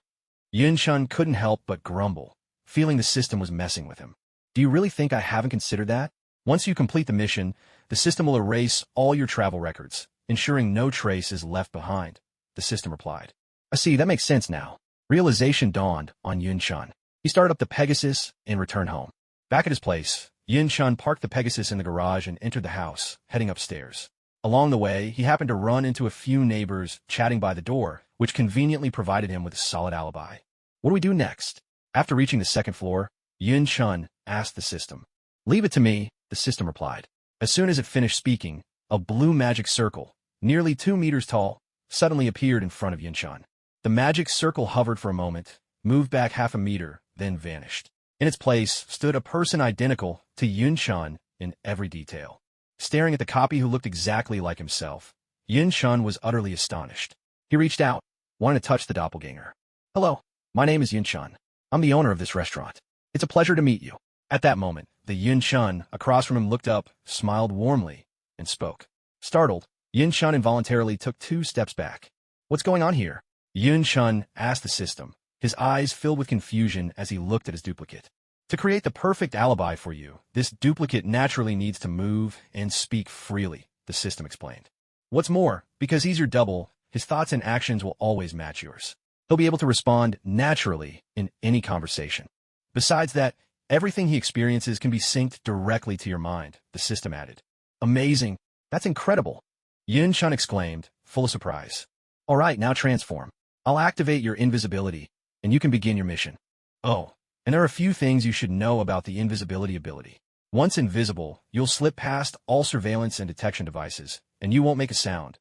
Yun Chun couldn't help but grumble, feeling the system was messing with him. Do you really think I haven't considered that? Once you complete the mission, the system will erase all your travel records, ensuring no trace is left behind, the system replied. I see, that makes sense now. Realization dawned on Yun Chun. He started up the Pegasus and returned home. Back at his place, Yun Chun parked the Pegasus in the garage and entered the house, heading upstairs. Along the way, he happened to run into a few neighbors chatting by the door, which conveniently provided him with a solid alibi. What do we do next? After reaching the second floor, Yun Chun asked the system. Leave it to me, the system replied. As soon as it finished speaking, a blue magic circle, nearly 2 meters tall, suddenly appeared in front of Yun Chun. The magic circle hovered for a moment, moved back half a meter, then vanished. In its place stood a person identical to Yun Chun in every detail. Staring at the copy who looked exactly like himself, Yun Chun was utterly astonished. He reached out, wanting to touch the doppelganger. Hello, my name is Yun Chun. I'm the owner of this restaurant. It's a pleasure to meet you. At that moment, the Yun Chun across from him looked up, smiled warmly, and spoke. Startled, Yun Chun involuntarily took 2 steps back. What's going on here? Yun Chun asked the system, his eyes filled with confusion as he looked at his duplicate. To create the perfect alibi for you, this duplicate naturally needs to move and speak freely, the system explained. What's more, because he's your double, his thoughts and actions will always match yours. He'll be able to respond naturally in any conversation. Besides that, everything he experiences can be synced directly to your mind, the system added. Amazing. That's incredible. Yun Chun exclaimed, full of surprise. All right, now transform. I'll activate your invisibility, and you can begin your mission. Oh, and there are a few things you should know about the invisibility ability. Once invisible, you'll slip past all surveillance and detection devices, and you won't make a sound,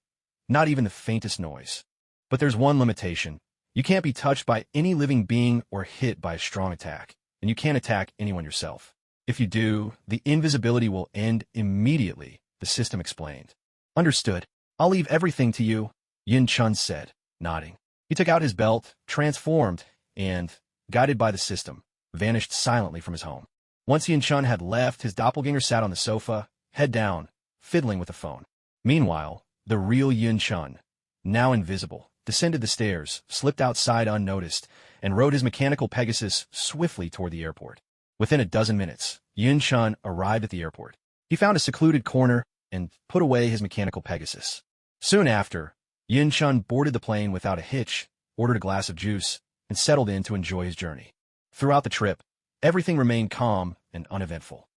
not even the faintest noise. But there's one limitation. You can't be touched by any living being or hit by a strong attack, and you can't attack anyone yourself. If you do, the invisibility will end immediately, the system explained. Understood. I'll leave everything to you, Yun Chun said, nodding. He took out his belt, transformed, and, guided by the system, vanished silently from his home. Once Yun Chun had left, his doppelganger sat on the sofa, head down, fiddling with the phone. Meanwhile, the real Yun Chun, now invisible, descended the stairs, slipped outside unnoticed, and rode his mechanical Pegasus swiftly toward the airport. Within a dozen minutes, Yun Chun arrived at the airport. He found a secluded corner and put away his mechanical Pegasus. Soon after, Yun Chun boarded the plane without a hitch, ordered a glass of juice, and settled in to enjoy his journey. Throughout the trip, everything remained calm and uneventful.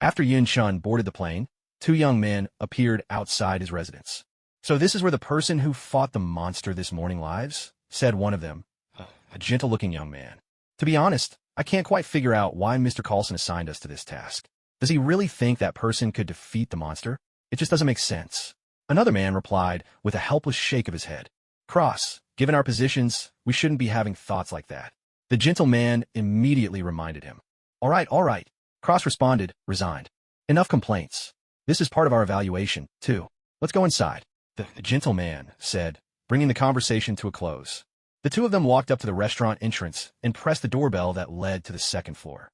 After Yun Chun boarded the plane, 2 young men appeared outside his residence. So this is where the person who fought the monster this morning lives? Said one of them, a gentle-looking young man. To be honest, I can't quite figure out why Mr. Carlson assigned us to this task. Does he really think that person could defeat the monster? It just doesn't make sense. Another man replied with a helpless shake of his head. Cross, given our positions, we shouldn't be having thoughts like that. The gentle man immediately reminded him. All right. Cross responded, resigned. Enough complaints. This is part of our evaluation, too. Let's go inside. The gentle man said, bringing the conversation to a close. The 2 of them walked up to the restaurant entrance and pressed the doorbell that led to the second floor.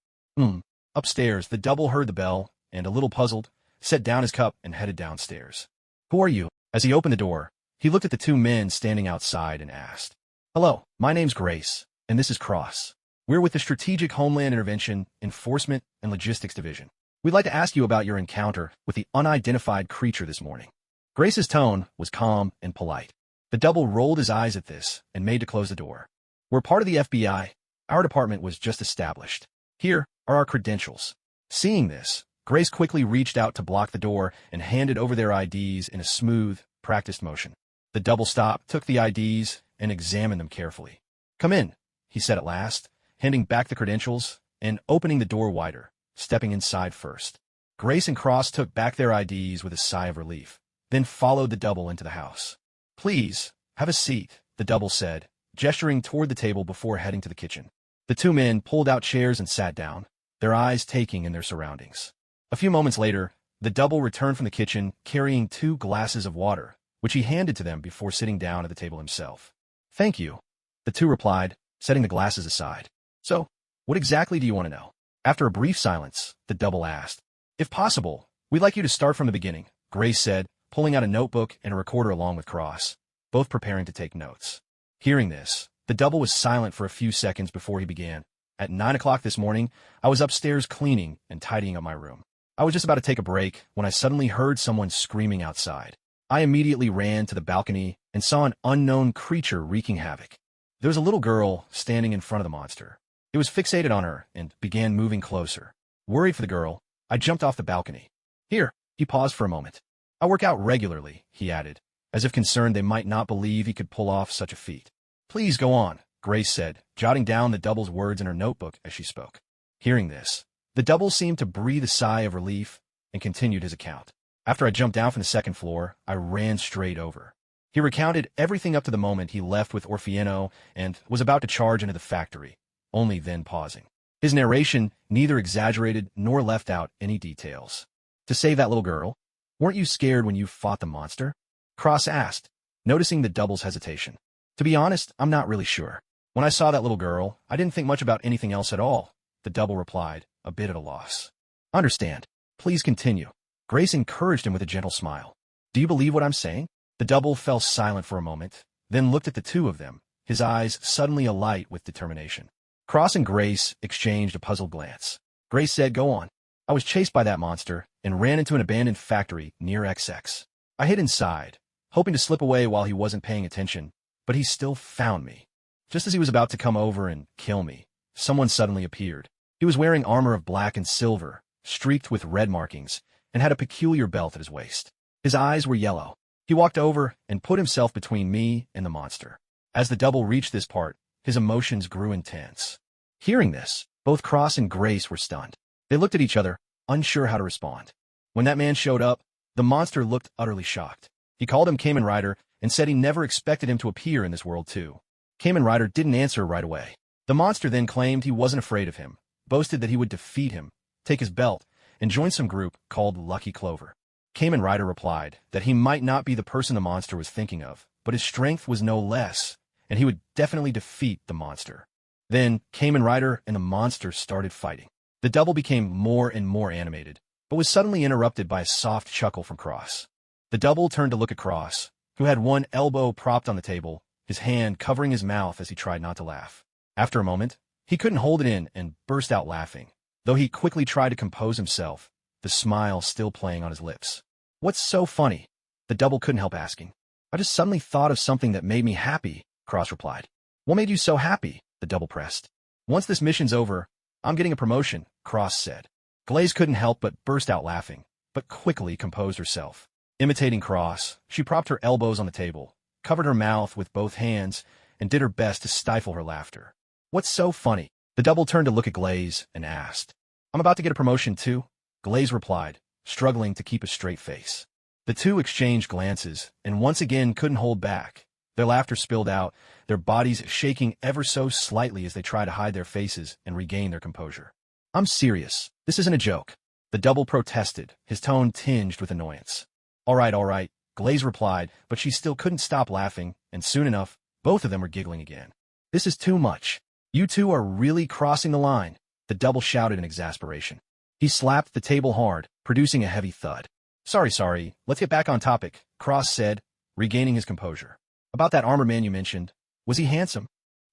Upstairs, the double heard the bell and, a little puzzled, set down his cup and headed downstairs. Who are you? As he opened the door, he looked at the 2 men standing outside and asked. Hello, my name's Grace, and this is Cross. We're with the Strategic Homeland Intervention, Enforcement, and Logistics Division. We'd like to ask you about your encounter with the unidentified creature this morning. Grace's tone was calm and polite. The double rolled his eyes at this and made to close the door. We're part of the FBI. Our department was just established. Here are our credentials. Seeing this, Grace quickly reached out to block the door and handed over their IDs in a smooth, practiced motion. The double stopped, took the IDs, and examined them carefully. "Come in," he said at last, handing back the credentials and opening the door wider, stepping inside first. Grace and Cross took back their IDs with a sigh of relief, then followed the double into the house. "Please, have a seat," the double said, gesturing toward the table before heading to the kitchen. The two men pulled out chairs and sat down, their eyes taking in their surroundings. A few moments later, the double returned from the kitchen carrying 2 glasses of water, which he handed to them before sitting down at the table himself. "Thank you," the two replied, setting the glasses aside. "So, what exactly do you want to know?" After a brief silence, the double asked. "If possible, we'd like you to start from the beginning," Grace said, pulling out a notebook and a recorder along with Cross, both preparing to take notes. Hearing this, the double was silent for a few seconds before he began. "At 9 o'clock this morning, I was upstairs cleaning and tidying up my room. I was just about to take a break when I suddenly heard someone screaming outside. I immediately ran to the balcony and saw an unknown creature wreaking havoc. There was a little girl standing in front of the monster. It was fixated on her and began moving closer. Worried for the girl, I jumped off the balcony. Here," he paused for a moment. "I work out regularly," he added, as if concerned they might not believe he could pull off such a feat. "Please go on," Grace said, jotting down the double's words in her notebook as she spoke. Hearing this, the double seemed to breathe a sigh of relief and continued his account. "After I jumped down from the second floor, I ran straight over." He recounted everything up to the moment he left with Orfeano and was about to charge into the factory, only then pausing. His narration neither exaggerated nor left out any details. "To save that little girl? Weren't you scared when you fought the monster?" Cross asked, noticing the double's hesitation. "To be honest, I'm not really sure. When I saw that little girl, I didn't think much about anything else at all," the double replied, a bit at a loss. "Understand. Please continue." Grace encouraged him with a gentle smile. "Do you believe what I'm saying?" The double fell silent for a moment, then looked at the two of them, his eyes suddenly alight with determination. Cross and Grace exchanged a puzzled glance. Grace said, "Go on." "I was chased by that monster and ran into an abandoned factory near XX. I hid inside, hoping to slip away while he wasn't paying attention, but he still found me. Just as he was about to come over and kill me, someone suddenly appeared. He was wearing armor of black and silver, streaked with red markings, and had a peculiar belt at his waist. His eyes were yellow. He walked over and put himself between me and the monster." As the double reached this part, his emotions grew intense. Hearing this, both Cross and Grace were stunned. They looked at each other, unsure how to respond. When that man showed up, the monster looked utterly shocked. He called him Kamen Rider and said he never expected him to appear in this world too. Kamen Rider didn't answer right away. The monster then claimed he wasn't afraid of him, boasted that he would defeat him, take his belt, and join some group called Lucky Clover. Kamen Rider replied that he might not be the person the monster was thinking of, but his strength was no less, and he would definitely defeat the monster. Then, Kamen Rider and the monster started fighting. The double became more and more animated, but was suddenly interrupted by a soft chuckle from Cross. The double turned to look at Cross, who had one elbow propped on the table, his hand covering his mouth as he tried not to laugh. After a moment, he couldn't hold it in and burst out laughing, though he quickly tried to compose himself, the smile still playing on his lips. "What's so funny?" the double couldn't help asking. "I just suddenly thought of something that made me happy," Cross replied. "What made you so happy?" the double pressed. "Once this mission's over, I'm getting a promotion," Cross said. Glaze couldn't help but burst out laughing, but quickly composed herself. Imitating Cross, she propped her elbows on the table, covered her mouth with both hands, and did her best to stifle her laughter. "What's so funny?" the double turned to look at Glaze and asked. "I'm about to get a promotion too," Glaze replied, struggling to keep a straight face. The two exchanged glances, and once again couldn't hold back. Their laughter spilled out, their bodies shaking ever so slightly as they tried to hide their faces and regain their composure. "I'm serious. This isn't a joke," the double protested, his tone tinged with annoyance. All right, Glaze replied, but she still couldn't stop laughing, and soon enough, both of them were giggling again. "This is too much. You two are really crossing the line," the double shouted in exasperation. He slapped the table hard, producing a heavy thud. Sorry, let's get back on topic," Cross said, regaining his composure. "About that armor man you mentioned, was he handsome?"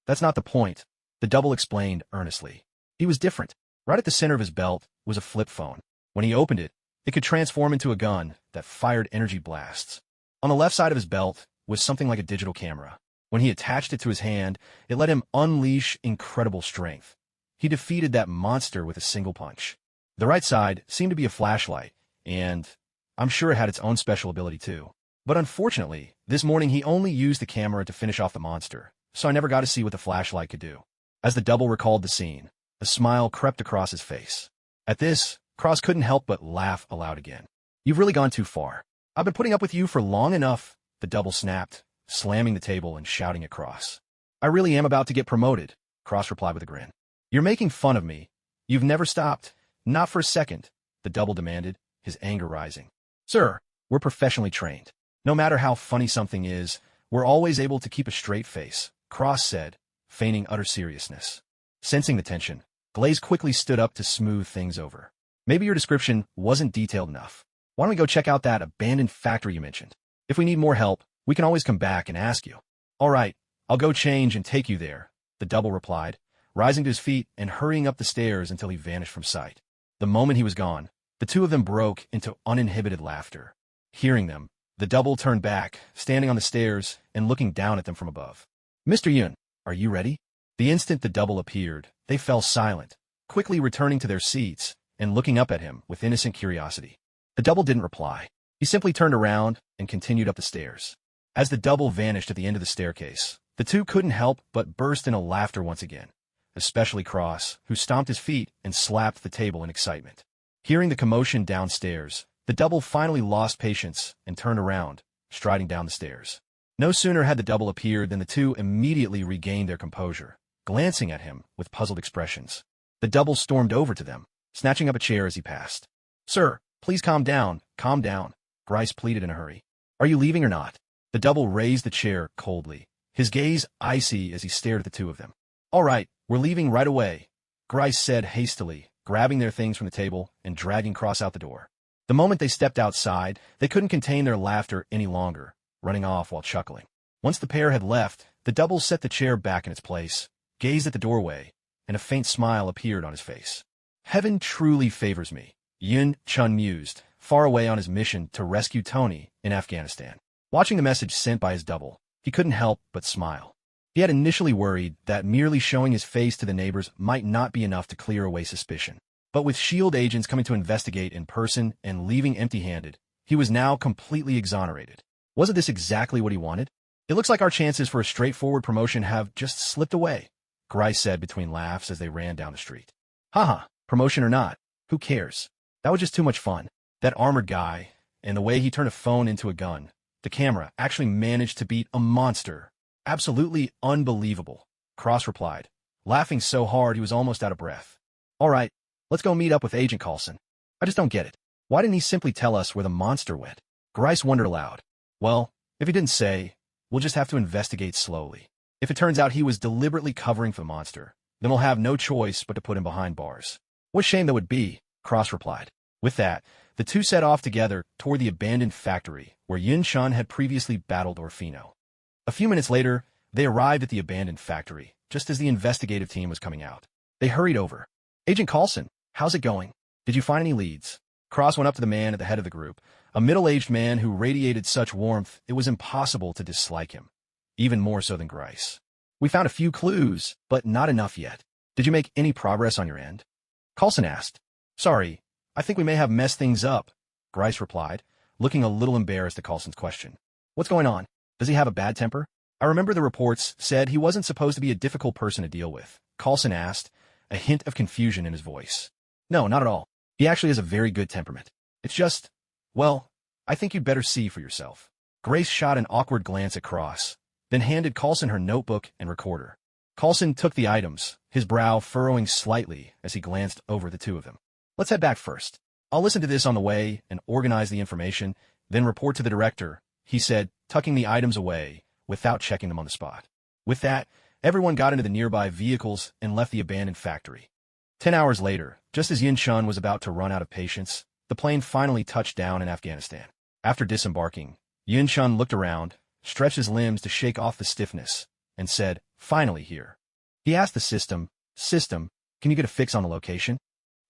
"That's not the point," the double explained earnestly. "He was different. Right at the center of his belt was a flip phone. When he opened it, it could transform into a gun that fired energy blasts. On the left side of his belt was something like a digital camera. When he attached it to his hand, it let him unleash incredible strength. He defeated that monster with a single punch. The right side seemed to be a flashlight, and I'm sure it had its own special ability too. But unfortunately, this morning he only used the camera to finish off the monster, so I never got to see what the flashlight could do. As the double recalled the scene, a smile crept across his face. At this, Cross couldn't help but laugh aloud again. You've really gone too far. I've been putting up with you for long enough, the double snapped, slamming the table and shouting at Cross. I really am about to get promoted, Cross replied with a grin. You're making fun of me. You've never stopped. Not for a second, the double demanded, his anger rising. Sir, we're professionally trained. No matter how funny something is, we're always able to keep a straight face, Cross said, feigning utter seriousness. Sensing the tension, Glaze quickly stood up to smooth things over. Maybe your description wasn't detailed enough. Why don't we go check out that abandoned factory you mentioned? If we need more help, we can always come back and ask you. All right, I'll go change and take you there, the double replied, rising to his feet and hurrying up the stairs until he vanished from sight. The moment he was gone, the two of them broke into uninhibited laughter. Hearing them, the double turned back, standing on the stairs and looking down at them from above. Mr. Yun, are you ready? The instant the double appeared, they fell silent, quickly returning to their seats and looking up at him with innocent curiosity. The double didn't reply. He simply turned around and continued up the stairs. As the double vanished at the end of the staircase, the two couldn't help but burst into laughter once again, especially Cross, who stomped his feet and slapped the table in excitement. Hearing the commotion downstairs, the double finally lost patience and turned around, striding down the stairs. No sooner had the double appeared than the two immediately regained their composure, glancing at him with puzzled expressions. The double stormed over to them, snatching up a chair as he passed. Sir, please calm down, Grice pleaded in a hurry. Are you leaving or not? The double raised the chair coldly, his gaze icy as he stared at the two of them. All right, we're leaving right away, Grice said hastily, grabbing their things from the table and dragging Cross out the door. The moment they stepped outside, they couldn't contain their laughter any longer, running off while chuckling. Once the pair had left, the double set the chair back in its place, gazed at the doorway, and a faint smile appeared on his face. Heaven truly favors me, Yun Chun mused, far away on his mission to rescue Tony in Afghanistan. Watching the message sent by his double, he couldn't help but smile. He had initially worried that merely showing his face to the neighbors might not be enough to clear away suspicion. But with S.H.I.E.L.D. agents coming to investigate in person and leaving empty-handed, he was now completely exonerated. Wasn't this exactly what he wanted? It looks like our chances for a straightforward promotion have just slipped away, Grice said between laughs as they ran down the street. Haha, promotion or not, who cares? That was just too much fun. That armored guy, and the way he turned a phone into a gun, the camera, actually managed to beat a monster. Absolutely unbelievable, Cross replied, laughing so hard he was almost out of breath. All right, let's go meet up with Agent Coulson. I just don't get it. Why didn't he simply tell us where the monster went? Grice wondered aloud. Well, if he didn't say, we'll just have to investigate slowly. If it turns out he was deliberately covering for the monster, then we'll have no choice but to put him behind bars. What a shame that would be, Cross replied. With that, the two set off together toward the abandoned factory where Yun Chun had previously battled Orfino. A few minutes later, they arrived at the abandoned factory, just as the investigative team was coming out. They hurried over. Agent Coulson, how's it going? Did you find any leads? Cross went up to the man at the head of the group, a middle-aged man who radiated such warmth it was impossible to dislike him, even more so than Grice. We found a few clues, but not enough yet. Did you make any progress on your end? Coulson asked. Sorry, I think we may have messed things up, Grice replied, looking a little embarrassed at Coulson's question. What's going on? Does he have a bad temper? I remember the reports said he wasn't supposed to be a difficult person to deal with, Coulson asked, a hint of confusion in his voice. No, not at all. He actually has a very good temperament. It's just, well, I think you'd better see for yourself. Grace shot an awkward glance at Cross, then handed Coulson her notebook and recorder. Coulson took the items, his brow furrowing slightly as he glanced over the two of them. Let's head back first. I'll listen to this on the way and organize the information, then report to the director, he said, tucking the items away without checking them on the spot. With that, everyone got into the nearby vehicles and left the abandoned factory. 10 hours later, just as Yin Chun was about to run out of patience, the plane finally touched down in Afghanistan. After disembarking, Yin Chun looked around, stretched his limbs to shake off the stiffness, and said, finally here. He asked the system, can you get a fix on the location?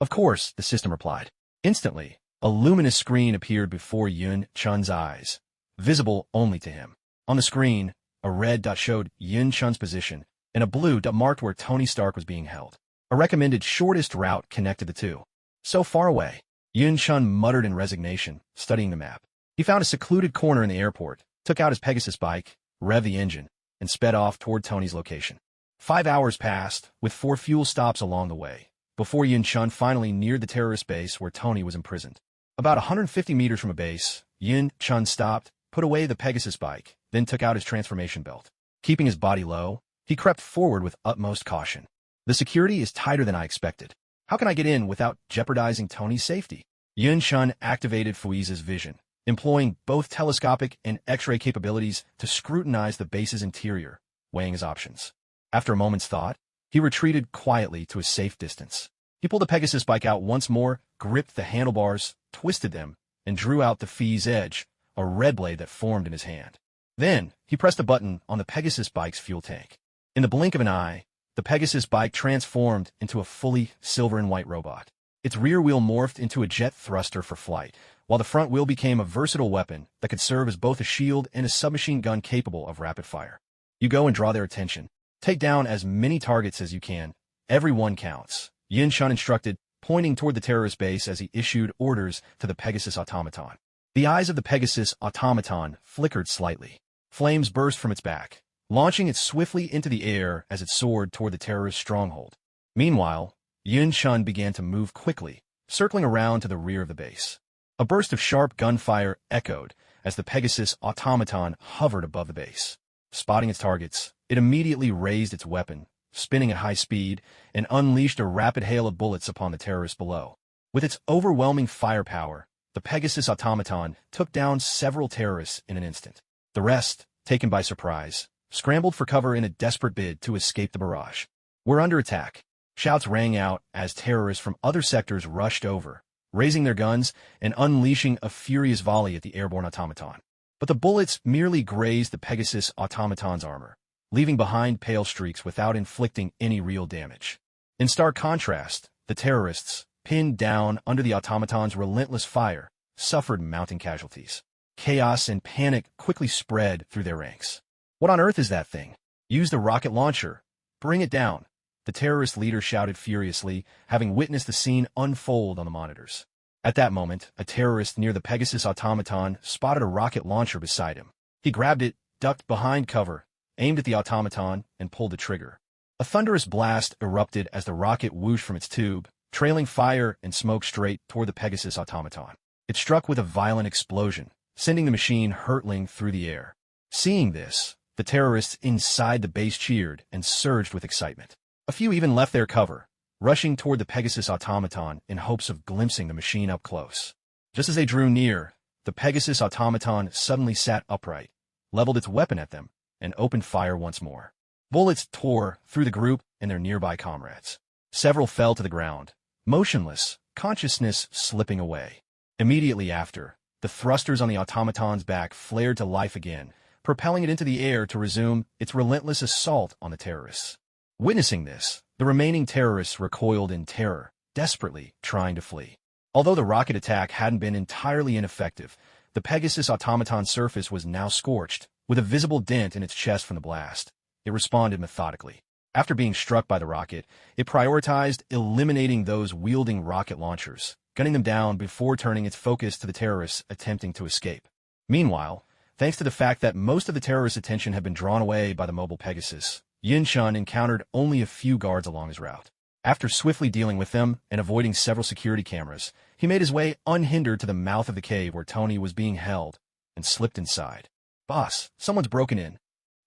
Of course, the system replied. Instantly, a luminous screen appeared before Yun Chun's eyes, visible only to him. On the screen, a red dot showed Yun Chun's position, and a blue dot marked where Tony Stark was being held. A recommended shortest route connected the two. So far away. Yun-chun muttered in resignation, studying the map. He found a secluded corner in the airport, took out his Pegasus bike, revved the engine, and sped off toward Tony's location. 5 hours passed, with 4 fuel stops along the way, before Yun-chun finally neared the terrorist base where Tony was imprisoned. About 150 meters from a base, Yun-chun stopped, put away the Pegasus bike, then took out his transformation belt. Keeping his body low, he crept forward with utmost caution. The security is tighter than I expected. How can I get in without jeopardizing Tony's safety? Yun-chun activated Fuiza's vision, employing both telescopic and X-ray capabilities to scrutinize the base's interior, weighing his options. After a moment's thought, he retreated quietly to a safe distance. He pulled the Pegasus bike out once more, gripped the handlebars, twisted them, and drew out the Fee's edge, a red blade that formed in his hand. Then, he pressed a button on the Pegasus bike's fuel tank. In the blink of an eye, the Pegasus bike transformed into a fully silver and white robot. Its rear wheel morphed into a jet thruster for flight, while the front wheel became a versatile weapon that could serve as both a shield and a submachine gun capable of rapid fire. You go and draw their attention. Take down as many targets as you can. Every one counts, Yun-chun instructed, pointing toward the terrorist base as he issued orders to the Pegasus automaton. The eyes of the Pegasus automaton flickered slightly. Flames burst from its back, launching it swiftly into the air as it soared toward the terrorist stronghold. Meanwhile, Yun-chun began to move quickly, circling around to the rear of the base. A burst of sharp gunfire echoed as the Pegasus automaton hovered above the base. Spotting its targets, it immediately raised its weapon, spinning at high speed, and unleashed a rapid hail of bullets upon the terrorists below. With its overwhelming firepower, the Pegasus automaton took down several terrorists in an instant. The rest, taken by surprise, scrambled for cover in a desperate bid to escape the barrage. "We're under attack." Shouts rang out as terrorists from other sectors rushed over, raising their guns and unleashing a furious volley at the airborne automaton. But the bullets merely grazed the Pegasus automaton's armor, leaving behind pale streaks without inflicting any real damage. In stark contrast, the terrorists, pinned down under the automaton's relentless fire, suffered mounting casualties. Chaos and panic quickly spread through their ranks. "What on earth is that thing? Use the rocket launcher. Bring it down," the terrorist leader shouted furiously, having witnessed the scene unfold on the monitors. At that moment, a terrorist near the Pegasus automaton spotted a rocket launcher beside him. He grabbed it, ducked behind cover, aimed at the automaton, and pulled the trigger. A thunderous blast erupted as the rocket whooshed from its tube, trailing fire and smoke straight toward the Pegasus automaton. It struck with a violent explosion, sending the machine hurtling through the air. Seeing this, the terrorists inside the base cheered and surged with excitement. A few even left their cover, rushing toward the Pegasus automaton in hopes of glimpsing the machine up close. Just as they drew near, the Pegasus automaton suddenly sat upright, leveled its weapon at them, and opened fire once more. Bullets tore through the group and their nearby comrades. Several fell to the ground, motionless, consciousness slipping away. Immediately after, the thrusters on the automaton's back flared to life again, propelling it into the air to resume its relentless assault on the terrorists. Witnessing this, the remaining terrorists recoiled in terror, desperately trying to flee. Although the rocket attack hadn't been entirely ineffective, the Pegasus automaton's surface was now scorched, with a visible dent in its chest from the blast. It responded methodically. After being struck by the rocket, it prioritized eliminating those wielding rocket launchers, gunning them down before turning its focus to the terrorists attempting to escape. Meanwhile, thanks to the fact that most of the terrorists' attention had been drawn away by the mobile Pegasus, Yun-chun encountered only a few guards along his route. After swiftly dealing with them and avoiding several security cameras, he made his way unhindered to the mouth of the cave where Tony was being held, and slipped inside. "Boss, someone's broken in."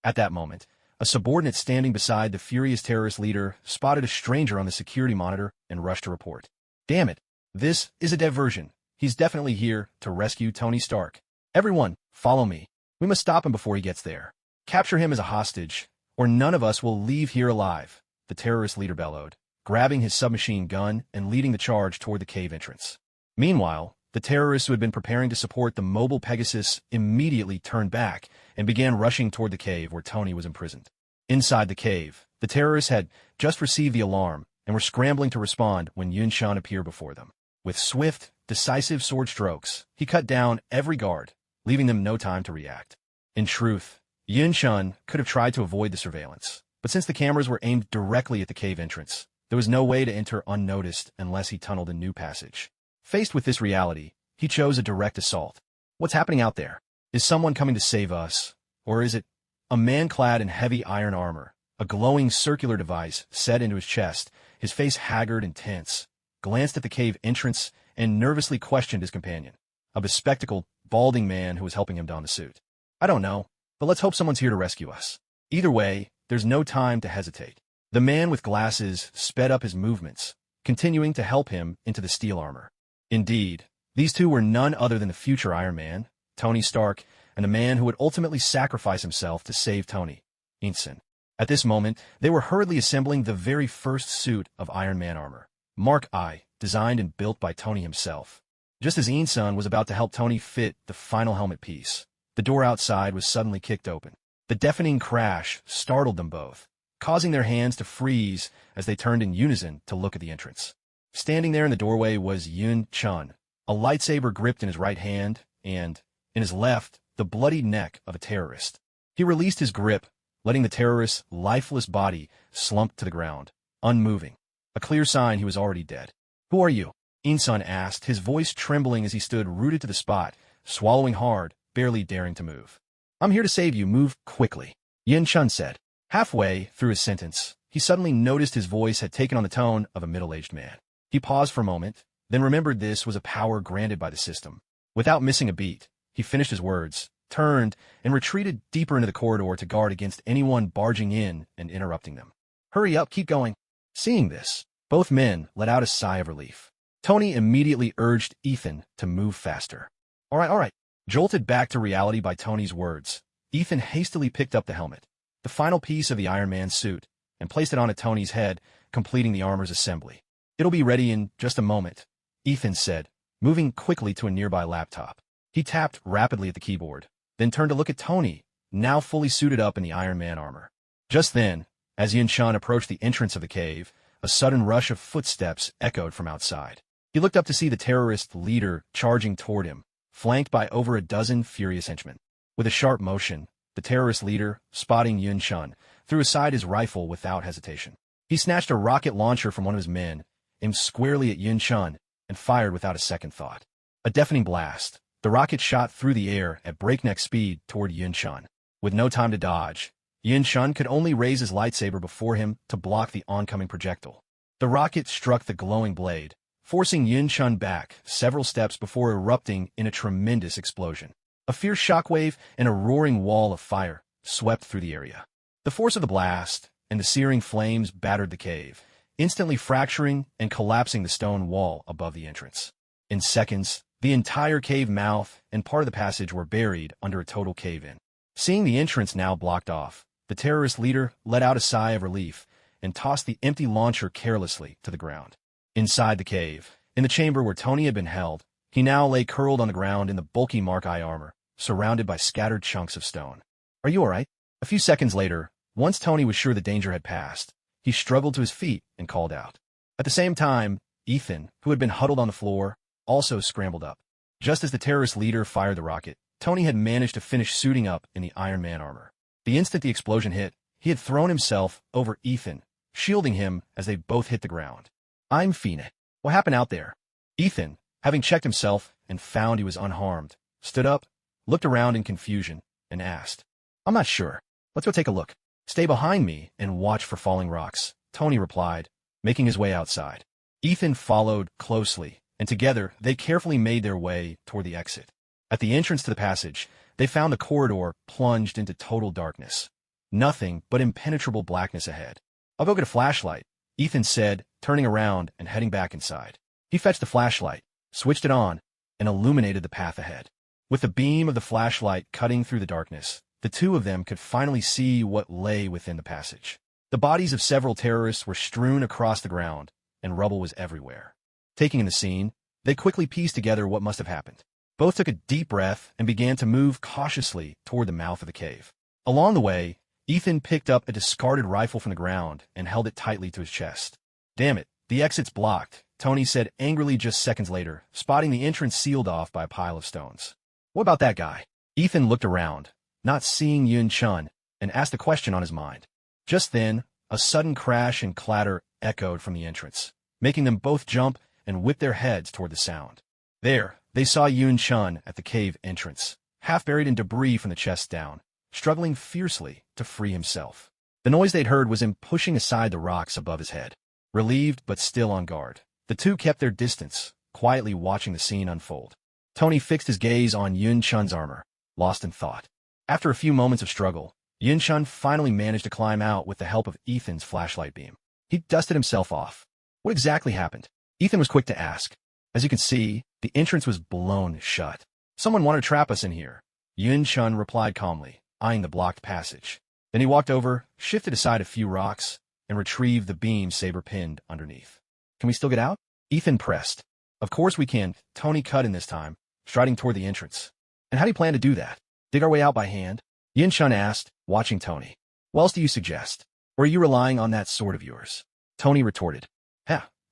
At that moment, a subordinate standing beside the furious terrorist leader spotted a stranger on the security monitor and rushed to report. "Damn it, this is a diversion. He's definitely here to rescue Tony Stark. Everyone, follow me. We must stop him before he gets there. Capture him as a hostage, or none of us will leave here alive," the terrorist leader bellowed, grabbing his submachine gun and leading the charge toward the cave entrance. Meanwhile, the terrorists who had been preparing to support the mobile Pegasus immediately turned back and began rushing toward the cave where Tony was imprisoned. Inside the cave, the terrorists had just received the alarm and were scrambling to respond when Yun-chun appeared before them. With swift, decisive sword strokes, he cut down every guard, leaving them no time to react. In truth, Yun-chun could have tried to avoid the surveillance, but since the cameras were aimed directly at the cave entrance, There was no way to enter unnoticed unless he tunneled a new passage. Faced with this reality, he chose a direct assault. What's happening out there? Is someone coming to save us? Or is it a man clad in heavy iron armor, a glowing circular device set into his chest, his face haggard and tense, glanced at the cave entrance and nervously questioned his companion, a bespectacled, balding man who was helping him don the suit. I don't know, but let's hope someone's here to rescue us. Either way, there's no time to hesitate. The man with glasses sped up his movements, continuing to help him into the steel armor. Indeed, these two were none other than the future Iron Man, Tony Stark, and the man who would ultimately sacrifice himself to save Tony, Inson. At this moment, they were hurriedly assembling the very first suit of Iron Man armor, Mark I, designed and built by Tony himself. Just as Inson was about to help Tony fit the final helmet piece, the door outside was suddenly kicked open. The deafening crash startled them both, causing their hands to freeze as they turned in unison to look at the entrance. Standing there in the doorway was Yun Chun, a lightsaber gripped in his right hand, and, in his left, the bloodied neck of a terrorist. He released his grip, letting the terrorist's lifeless body slump to the ground, unmoving, a clear sign he was already dead. "Who are you?" Insun asked, his voice trembling as he stood rooted to the spot, swallowing hard, barely daring to move. "I'm here to save you. Move quickly," Yin Chun said. Halfway through his sentence, he suddenly noticed his voice had taken on the tone of a middle-aged man. He paused for a moment, then remembered this was a power granted by the system. Without missing a beat, he finished his words, turned, and retreated deeper into the corridor to guard against anyone barging in and interrupting them. "Hurry up, keep going." Seeing this, both men let out a sigh of relief. Tony immediately urged Ethan to move faster. All right. Jolted back to reality by Tony's words, Ethan hastily picked up the helmet, the final piece of the Iron Man suit, and placed it onto Tony's head, completing the armor's assembly. "It'll be ready in just a moment," Ethan said, moving quickly to a nearby laptop. He tapped rapidly at the keyboard, then turned to look at Tony, now fully suited up in the Iron Man armor. Just then, as Yin Chun approached the entrance of the cave, a sudden rush of footsteps echoed from outside. He looked up to see the terrorist leader charging toward him, flanked by over a dozen furious henchmen. With a sharp motion, the terrorist leader, spotting Yun Chun, threw aside his rifle without hesitation. He snatched a rocket launcher from one of his men, aimed squarely at Yun Chun, and fired without a second thought. A deafening blast, the rocket shot through the air at breakneck speed toward Yun Chun. With no time to dodge, Yun Chun could only raise his lightsaber before him to block the oncoming projectile. The rocket struck the glowing blade, forcing Yun Chun back several steps before erupting in a tremendous explosion. A fierce shockwave and a roaring wall of fire swept through the area. The force of the blast and the searing flames battered the cave, instantly fracturing and collapsing the stone wall above the entrance. In seconds, the entire cave mouth and part of the passage were buried under a total cave-in. Seeing the entrance now blocked off, the terrorist leader let out a sigh of relief and tossed the empty launcher carelessly to the ground. Inside the cave, in the chamber where Tony had been held, he now lay curled on the ground in the bulky Mark I armor, surrounded by scattered chunks of stone. "Are you all right?" A few seconds later, once Tony was sure the danger had passed, he struggled to his feet and called out. At the same time, Ethan, who had been huddled on the floor, also scrambled up. Just as the terrorist leader fired the rocket, Tony had managed to finish suiting up in the Iron Man armor. The instant the explosion hit, he had thrown himself over Ethan, shielding him as they both hit the ground. "I'm Fina. What happened out there?" Ethan, having checked himself and found he was unharmed, stood up, looked around in confusion, and asked, "I'm not sure. Let's go take a look." "Stay behind me and watch for falling rocks," Tony replied, making his way outside. Ethan followed closely, and together they carefully made their way toward the exit. At the entrance to the passage, they found the corridor plunged into total darkness. Nothing but impenetrable blackness ahead. "I'll go get a flashlight," Ethan said, turning around and heading back inside. He fetched the flashlight, switched it on, and illuminated the path ahead. With the beam of the flashlight cutting through the darkness, the two of them could finally see what lay within the passage. The bodies of several terrorists were strewn across the ground, and rubble was everywhere. Taking in the scene, they quickly pieced together what must have happened. Both took a deep breath and began to move cautiously toward the mouth of the cave. Along the way, Ethan picked up a discarded rifle from the ground and held it tightly to his chest. "Damn it, the exit's blocked," Tony said angrily just seconds later, spotting the entrance sealed off by a pile of stones. "What about that guy?" Ethan looked around, not seeing Yun Chun, and asked a question on his mind. Just then, A sudden crash and clatter echoed from the entrance, making them both jump and whip their heads toward the sound. There, they saw Yun Chun at the cave entrance, half buried in debris from the chest down, struggling fiercely to free himself. The noise they'd heard was him pushing aside the rocks above his head. Relieved but still on guard, the two kept their distance, quietly watching the scene unfold. Tony fixed his gaze on Yun Chun's armor, lost in thought. After a few moments of struggle, Yun Chun finally managed to climb out with the help of Ethan's flashlight beam. He dusted himself off. What exactly happened? Ethan was quick to ask. As you can see, the entrance was blown shut. Someone wanted to trap us in here. Yun Chun replied calmly, eyeing the blocked passage. Then he walked over, shifted aside a few rocks, and retrieved the beam saber pinned underneath. Can we still get out? Ethan pressed. Of course we can, Tony cut in this time, striding toward the entrance. And how do you plan to do that? Dig our way out by hand? Yun Chun asked, watching Tony. What else do you suggest? Or are you relying on that sword of yours? Tony retorted.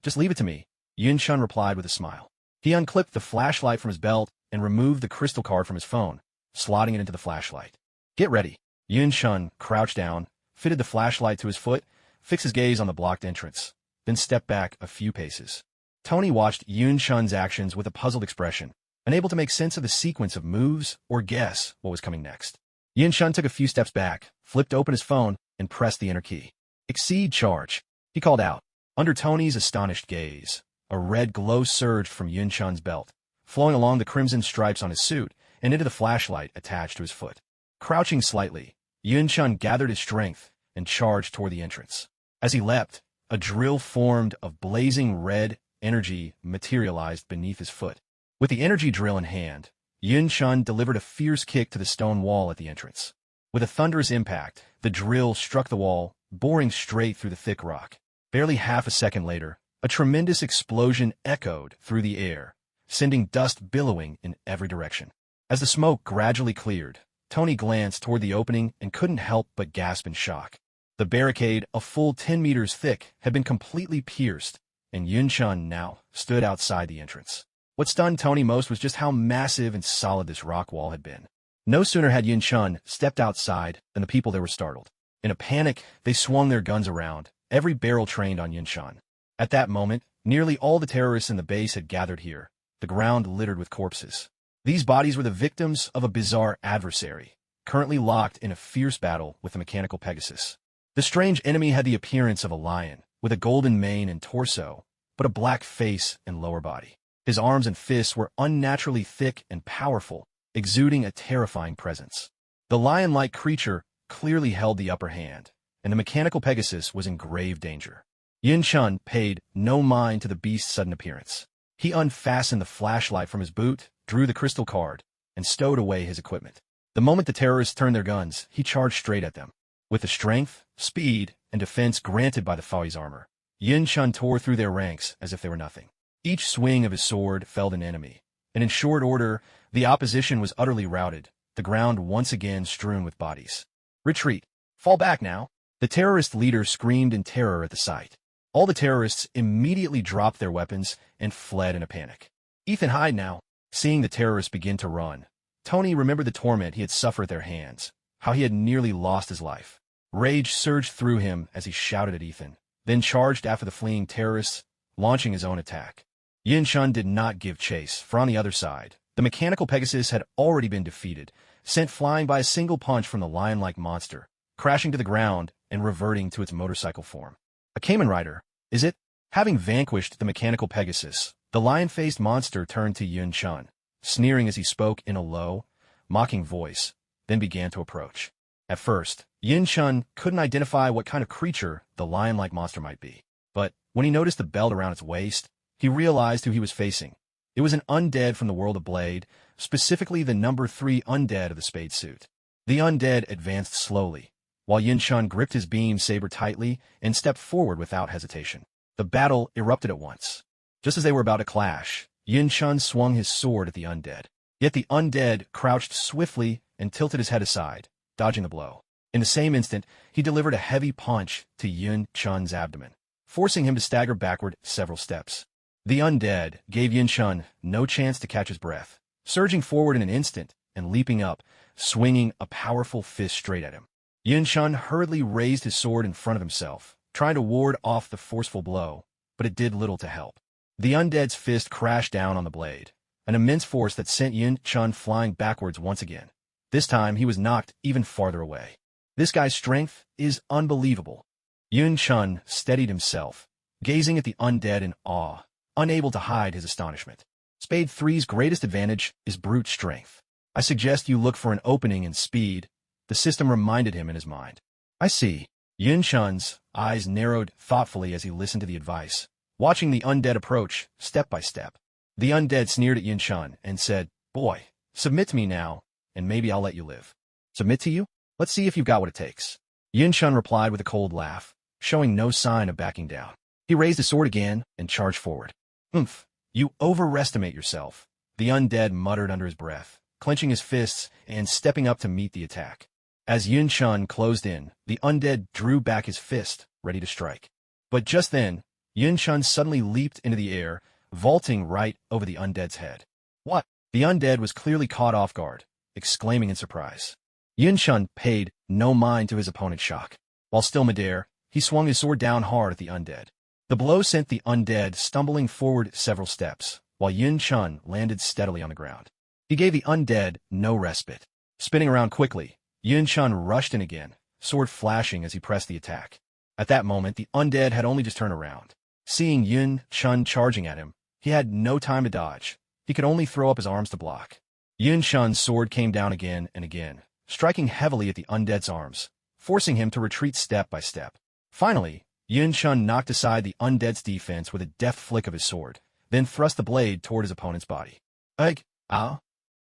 Just leave it to me, Yun Chun replied with a smile. He unclipped the flashlight from his belt and removed the crystal card from his phone, slotting it into the flashlight. Get ready. Yun Chun crouched down, fitted the flashlight to his foot, fixed his gaze on the blocked entrance, then stepped back a few paces. Tony watched Yun Chun's actions with a puzzled expression, unable to make sense of the sequence of moves or guess what was coming next. Yun Chun took a few steps back, flipped open his phone, and pressed the enter key. Exceed charge, he called out. Under Tony's astonished gaze, a red glow surged from Yun Chun's belt, flowing along the crimson stripes on his suit and into the flashlight attached to his foot. Crouching slightly, Yun Chun gathered his strength and charged toward the entrance. As he leapt, a drill formed of blazing red energy materialized beneath his foot. With the energy drill in hand, Yun Chun delivered a fierce kick to the stone wall at the entrance. With a thunderous impact, the drill struck the wall, boring straight through the thick rock. Barely half a second later, a tremendous explosion echoed through the air, sending dust billowing in every direction. As the smoke gradually cleared, Tony glanced toward the opening and couldn't help but gasp in shock. The barricade, a full 10 meters thick, had been completely pierced, and Yun Chun now stood outside the entrance. What stunned Tony most was just how massive and solid this rock wall had been. No sooner had Yun Chun stepped outside than the people there were startled. In a panic, they swung their guns around, every barrel trained on Yun Chun. At that moment, nearly all the terrorists in the base had gathered here, the ground littered with corpses. These bodies were the victims of a bizarre adversary, currently locked in a fierce battle with the mechanical Pegasus. The strange enemy had the appearance of a lion, with a golden mane and torso, but a black face and lower body. His arms and fists were unnaturally thick and powerful, exuding a terrifying presence. The lion-like creature clearly held the upper hand, and the mechanical Pegasus was in grave danger. Yun Chun paid no mind to the beast's sudden appearance. He unfastened the flashlight from his boot, drew the crystal card, and stowed away his equipment. The moment the terrorists turned their guns, he charged straight at them. With the strength, speed, and defense granted by the Faoi's armor, Yun Chun tore through their ranks as if they were nothing. Each swing of his sword felled an enemy, and in short order, the opposition was utterly routed, the ground once again strewn with bodies. Retreat! Fall back now! The terrorist leader screamed in terror at the sight. All the terrorists immediately dropped their weapons and fled in a panic. Ethan, hide now! Seeing the terrorists begin to run, Tony remembered the torment he had suffered at their hands, how he had nearly lost his life. Rage surged through him as he shouted at Ethan, then charged after the fleeing terrorists, launching his own attack. Yun Chun did not give chase, for on the other side, the mechanical Pegasus had already been defeated, sent flying by a single punch from the lion-like monster, crashing to the ground and reverting to its motorcycle form. A Kamen rider, is it? Having vanquished the mechanical Pegasus, the lion-faced monster turned to Yun Chun, sneering as he spoke in a low, mocking voice, then began to approach. At first, Yun Chun couldn't identify what kind of creature the lion-like monster might be, but when he noticed the belt around its waist, he realized who he was facing. It was an undead from the world of Blade, specifically the number 3 undead of the Spade suit. The undead advanced slowly, while Yun Chun gripped his beam saber tightly and stepped forward without hesitation. The battle erupted at once. Just as they were about to clash, Yun Chun swung his sword at the undead. Yet the undead crouched swiftly and tilted his head aside, dodging the blow. In the same instant, he delivered a heavy punch to Yun Chun's abdomen, forcing him to stagger backward several steps. The undead gave Yun Chun no chance to catch his breath, surging forward in an instant and leaping up, swinging a powerful fist straight at him. Yun Shun hurriedly raised his sword in front of himself, trying to ward off the forceful blow, but it did little to help. The undead's fist crashed down on the blade, an immense force that sent Yun Shun flying backwards once again. This time he was knocked even farther away. This guy's strength is unbelievable. Yun Shun steadied himself, gazing at the undead in awe, unable to hide his astonishment. Spade 3's greatest advantage is brute strength. I suggest you look for an opening in speed, the system reminded him in his mind. I see. Yun Shun's eyes narrowed thoughtfully as he listened to the advice, watching the undead approach step by step. The undead sneered at Yun Shun and said, "Boy, submit to me now, and maybe I'll let you live." "Submit to you? Let's see if you've got what it takes." Yun Shun replied with a cold laugh, showing no sign of backing down. He raised his sword again and charged forward. "Oomph, you overestimate yourself," the undead muttered under his breath, clenching his fists and stepping up to meet the attack. As Yun Shun closed in, the undead drew back his fist, ready to strike. But just then, Yun Shun suddenly leaped into the air, vaulting right over the undead's head. "What?" The undead was clearly caught off guard, exclaiming in surprise. Yun Shun paid no mind to his opponent's shock. While still midair, he swung his sword down hard at the undead. The blow sent the undead stumbling forward several steps, while Yun Shun landed steadily on the ground. He gave the undead no respite. Spinning around quickly, Yun Shun rushed in again, sword flashing as he pressed the attack. At that moment, the undead had only just turned around. Seeing Yun Shun charging at him, he had no time to dodge. He could only throw up his arms to block. Yun Shun's sword came down again and again, striking heavily at the undead's arms, forcing him to retreat step by step. Finally, Yun Shun knocked aside the undead's defense with a deft flick of his sword, then thrust the blade toward his opponent's body. "Ugh! Ow!"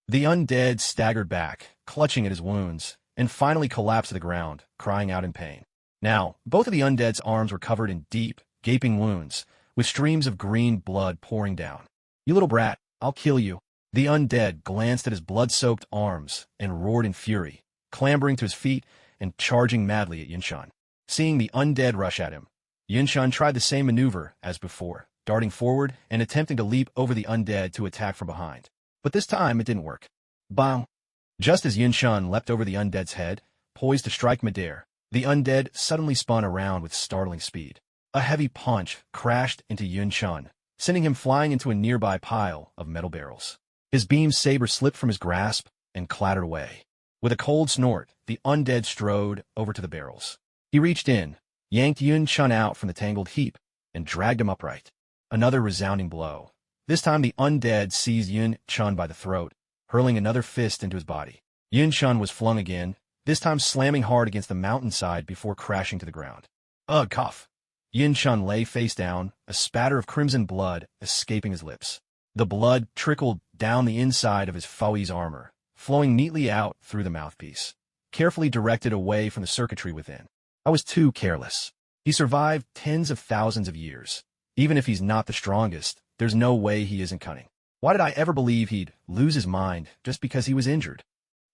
The undead staggered back, clutching at his wounds, and finally collapsed to the ground, crying out in pain. Now, both of the undead's arms were covered in deep, gaping wounds, with streams of green blood pouring down. "You little brat, I'll kill you." The undead glanced at his blood-soaked arms and roared in fury, clambering to his feet and charging madly at Yun Shun. Seeing the undead rush at him, Yun Shun tried the same maneuver as before, darting forward and attempting to leap over the undead to attack from behind. But this time it didn't work. Bang! Just as Yun Shun leapt over the undead's head, poised to strike midair, the undead suddenly spun around with startling speed. A heavy punch crashed into Yun Shun, sending him flying into a nearby pile of metal barrels. His beam saber slipped from his grasp and clattered away. With a cold snort, the undead strode over to the barrels. He reached in, yanked Yun Shun out from the tangled heap, and dragged him upright. Another resounding blow. This time the undead seized Yun Shun by the throat, hurling another fist into his body. Yun Shun was flung again, this time slamming hard against the mountainside before crashing to the ground. Ugh, cough. Yun Shun lay face down, a spatter of crimson blood escaping his lips. The blood trickled down the inside of his Faoi's armor, flowing neatly out through the mouthpiece, carefully directed away from the circuitry within. I was too careless. He survived tens of thousands of years. Even if he's not the strongest, there's no way he isn't cunning. Why did I ever believe he'd lose his mind just because he was injured?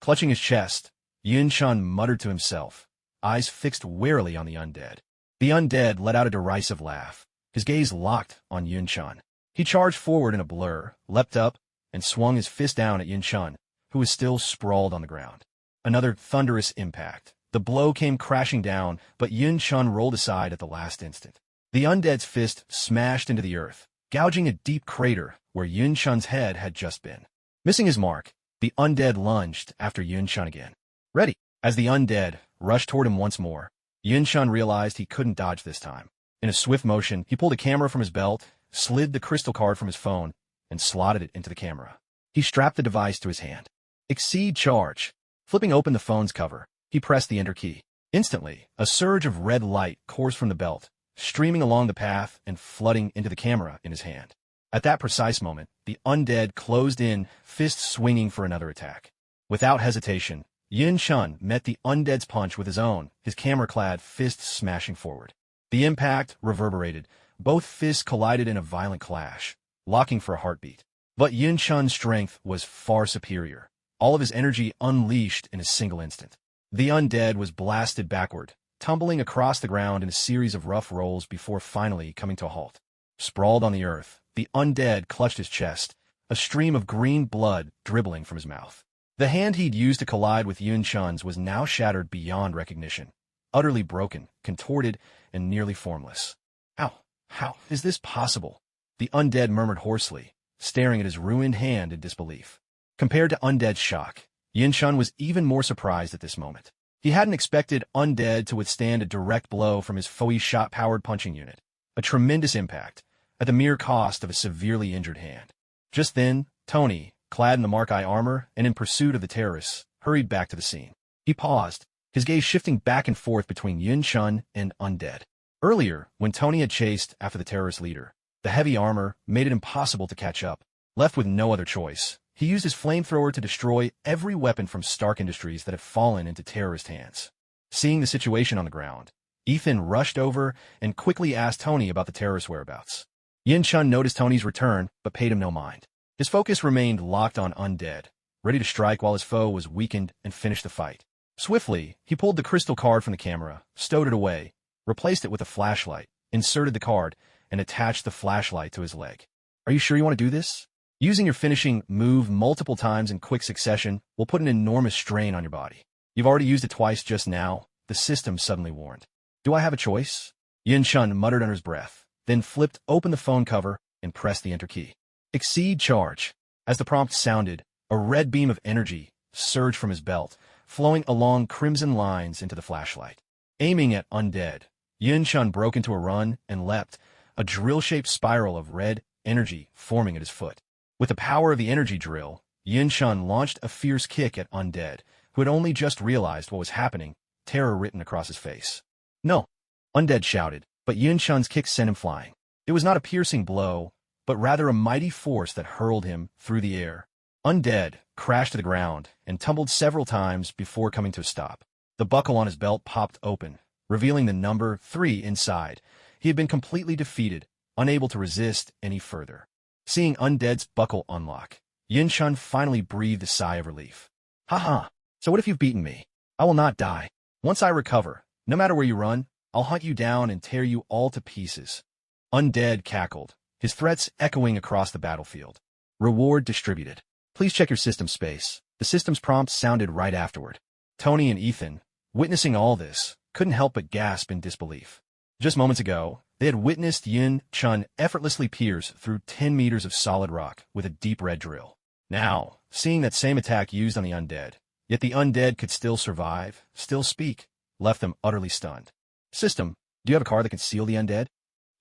Clutching his chest, Yun Shun muttered to himself, eyes fixed warily on the undead. The undead let out a derisive laugh, his gaze locked on Yun Shun. He charged forward in a blur, leapt up, and swung his fist down at Yun Shun, who was still sprawled on the ground. Another thunderous impact. The blow came crashing down, but Yun Shun rolled aside at the last instant. The undead's fist smashed into the earth, gouging a deep crater where Yun Shun's head had just been. Missing his mark, the undead lunged after Yun Shun again. Ready! As the undead rushed toward him once more, Yun Shun realized he couldn't dodge this time. In a swift motion, he pulled a camera from his belt, slid the crystal card from his phone, and slotted it into the camera. He strapped the device to his hand. Exceed charge. Flipping open the phone's cover, he pressed the enter key. Instantly, a surge of red light coursed from the belt, streaming along the path and flooding into the camera in his hand. At that precise moment, the undead closed in, fists swinging for another attack. Without hesitation, Yun Shun met the undead's punch with his own, his camera-clad fists smashing forward. The impact reverberated. Both fists collided in a violent clash, locking for a heartbeat. But Yun Shun's strength was far superior, all of his energy unleashed in a single instant. The undead was blasted backward, tumbling across the ground in a series of rough rolls before finally coming to a halt. Sprawled on the earth, the undead clutched his chest, a stream of green blood dribbling from his mouth. The hand he'd used to collide with Yun Chun's was now shattered beyond recognition, utterly broken, contorted, and nearly formless. How is this possible? The undead murmured hoarsely, staring at his ruined hand in disbelief. Compared to Undead's shock, Yun Chun was even more surprised at this moment. He hadn't expected Undead to withstand a direct blow from his Foe shot-powered punching unit, a tremendous impact, at the mere cost of a severely injured hand. Just then, Tony, clad in the Mark I armor and in pursuit of the terrorists, hurried back to the scene. He paused, his gaze shifting back and forth between Yun Chun and Undead. Earlier, when Tony had chased after the terrorist leader, the heavy armor made it impossible to catch up. Left with no other choice, he used his flamethrower to destroy every weapon from Stark Industries that had fallen into terrorist hands. Seeing the situation on the ground, Ethan rushed over and quickly asked Tony about the terrorist whereabouts. Yun Chun noticed Tony's return, but paid him no mind. His focus remained locked on Undead, ready to strike while his foe was weakened and finish the fight. Swiftly, he pulled the crystal card from the camera, stowed it away, replaced it with a flashlight, inserted the card, and attached the flashlight to his leg. Are you sure you want to do this? Using your finishing move multiple times in quick succession will put an enormous strain on your body. You've already used it twice just now, the system suddenly warned. Do I have a choice? Yun Chun muttered under his breath, then flipped open the phone cover and pressed the enter key. Exceed charge. As the prompt sounded, a red beam of energy surged from his belt, flowing along crimson lines into the flashlight. Aiming at Undead, Yun Chun broke into a run and leapt, a drill-shaped spiral of red energy forming at his foot. With the power of the energy drill, Yun Chun launched a fierce kick at Undead, who had only just realized what was happening, terror written across his face. No! Undead shouted, but Yun Chun's kick sent him flying. It was not a piercing blow, but rather a mighty force that hurled him through the air. Undead crashed to the ground and tumbled several times before coming to a stop. The buckle on his belt popped open, revealing the number 3 inside. He had been completely defeated, unable to resist any further. Seeing Undead's buckle unlock, Yun Chun finally breathed a sigh of relief. Haha, so what if you've beaten me? I will not die. Once I recover, no matter where you run, I'll hunt you down and tear you all to pieces. Undead cackled, his threats echoing across the battlefield. Reward distributed. Please check your system space. The system's prompt sounded right afterward. Tony and Ethan, witnessing all this, couldn't help but gasp in disbelief. Just moments ago, they had witnessed Yun Chun effortlessly pierce through 10 meters of solid rock with a deep red drill. Now, seeing that same attack used on the Undead, yet the Undead could still survive, still speak, left them utterly stunned. System, do you have a card that can seal the Undead?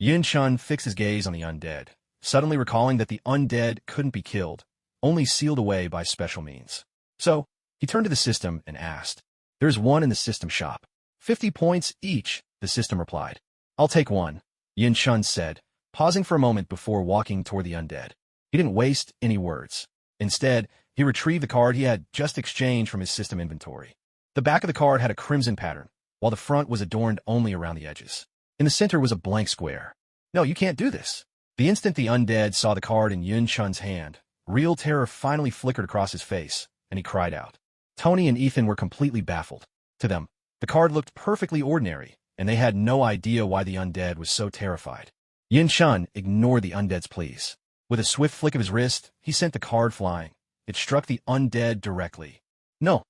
Yun Chun fixed his gaze on the Undead, suddenly recalling that the Undead couldn't be killed, only sealed away by special means. So, he turned to the system and asked, There's one in the system shop. 50 points each, the system replied. I'll take one, Yun Chun said, pausing for a moment before walking toward the Undead. He didn't waste any words. Instead, he retrieved the card he had just exchanged from his system inventory. The back of the card had a crimson pattern, while the front was adorned only around the edges. In the center was a blank square. No, you can't do this. The instant the Undead saw the card in Yun Chun's hand, real terror finally flickered across his face, and he cried out. Tony and Ethan were completely baffled. To them, the card looked perfectly ordinary, and they had no idea why the Undead was so terrified. Yun Chun ignored the Undead's pleas. With a swift flick of his wrist, he sent the card flying. It struck the Undead directly. No.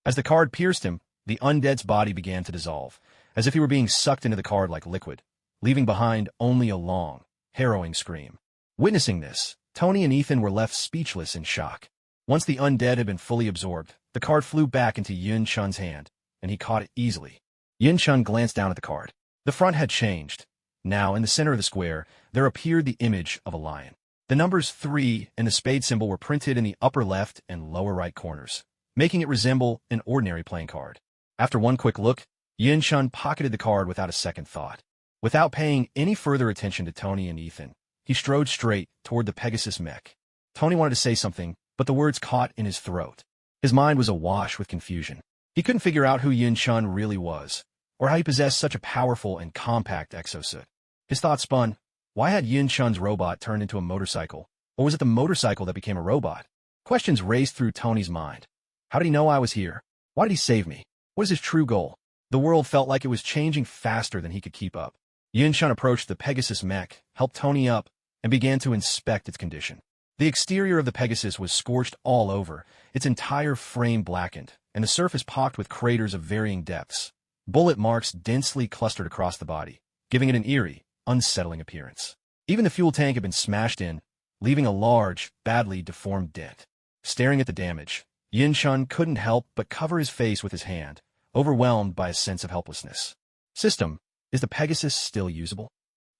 As the card pierced him, the Undead's body began to dissolve, as if he were being sucked into the card like liquid, leaving behind only a long, harrowing scream. Witnessing this, Tony and Ethan were left speechless in shock. Once the Undead had been fully absorbed, the card flew back into Yun Chun's hand, and he caught it easily. Yun Chun glanced down at the card. The front had changed. Now, in the center of the square, there appeared the image of a lion. The numbers 3 and the spade symbol were printed in the upper left and lower right corners, making it resemble an ordinary playing card. After one quick look, Yun Chun pocketed the card without a second thought. Without paying any further attention to Tony and Ethan, he strode straight toward the Pegasus mech. Tony wanted to say something, but the words caught in his throat. His mind was awash with confusion. He couldn't figure out who Yun Chun really was, or how he possessed such a powerful and compact exosuit. His thoughts spun. Why had Yun Chun's robot turned into a motorcycle? Or was it the motorcycle that became a robot? Questions raced through Tony's mind. How did he know I was here? Why did he save me? What is his true goal? The world felt like it was changing faster than he could keep up. Yun Chun approached the Pegasus mech, helped Tony up, and began to inspect its condition. The exterior of the Pegasus was scorched all over, its entire frame blackened, and the surface pocked with craters of varying depths. Bullet marks densely clustered across the body, giving it an eerie, unsettling appearance. Even the fuel tank had been smashed in, leaving a large, badly deformed dent. Staring at the damage, Yin-chun couldn't help but cover his face with his hand, overwhelmed by a sense of helplessness. System, is the Pegasus still usable?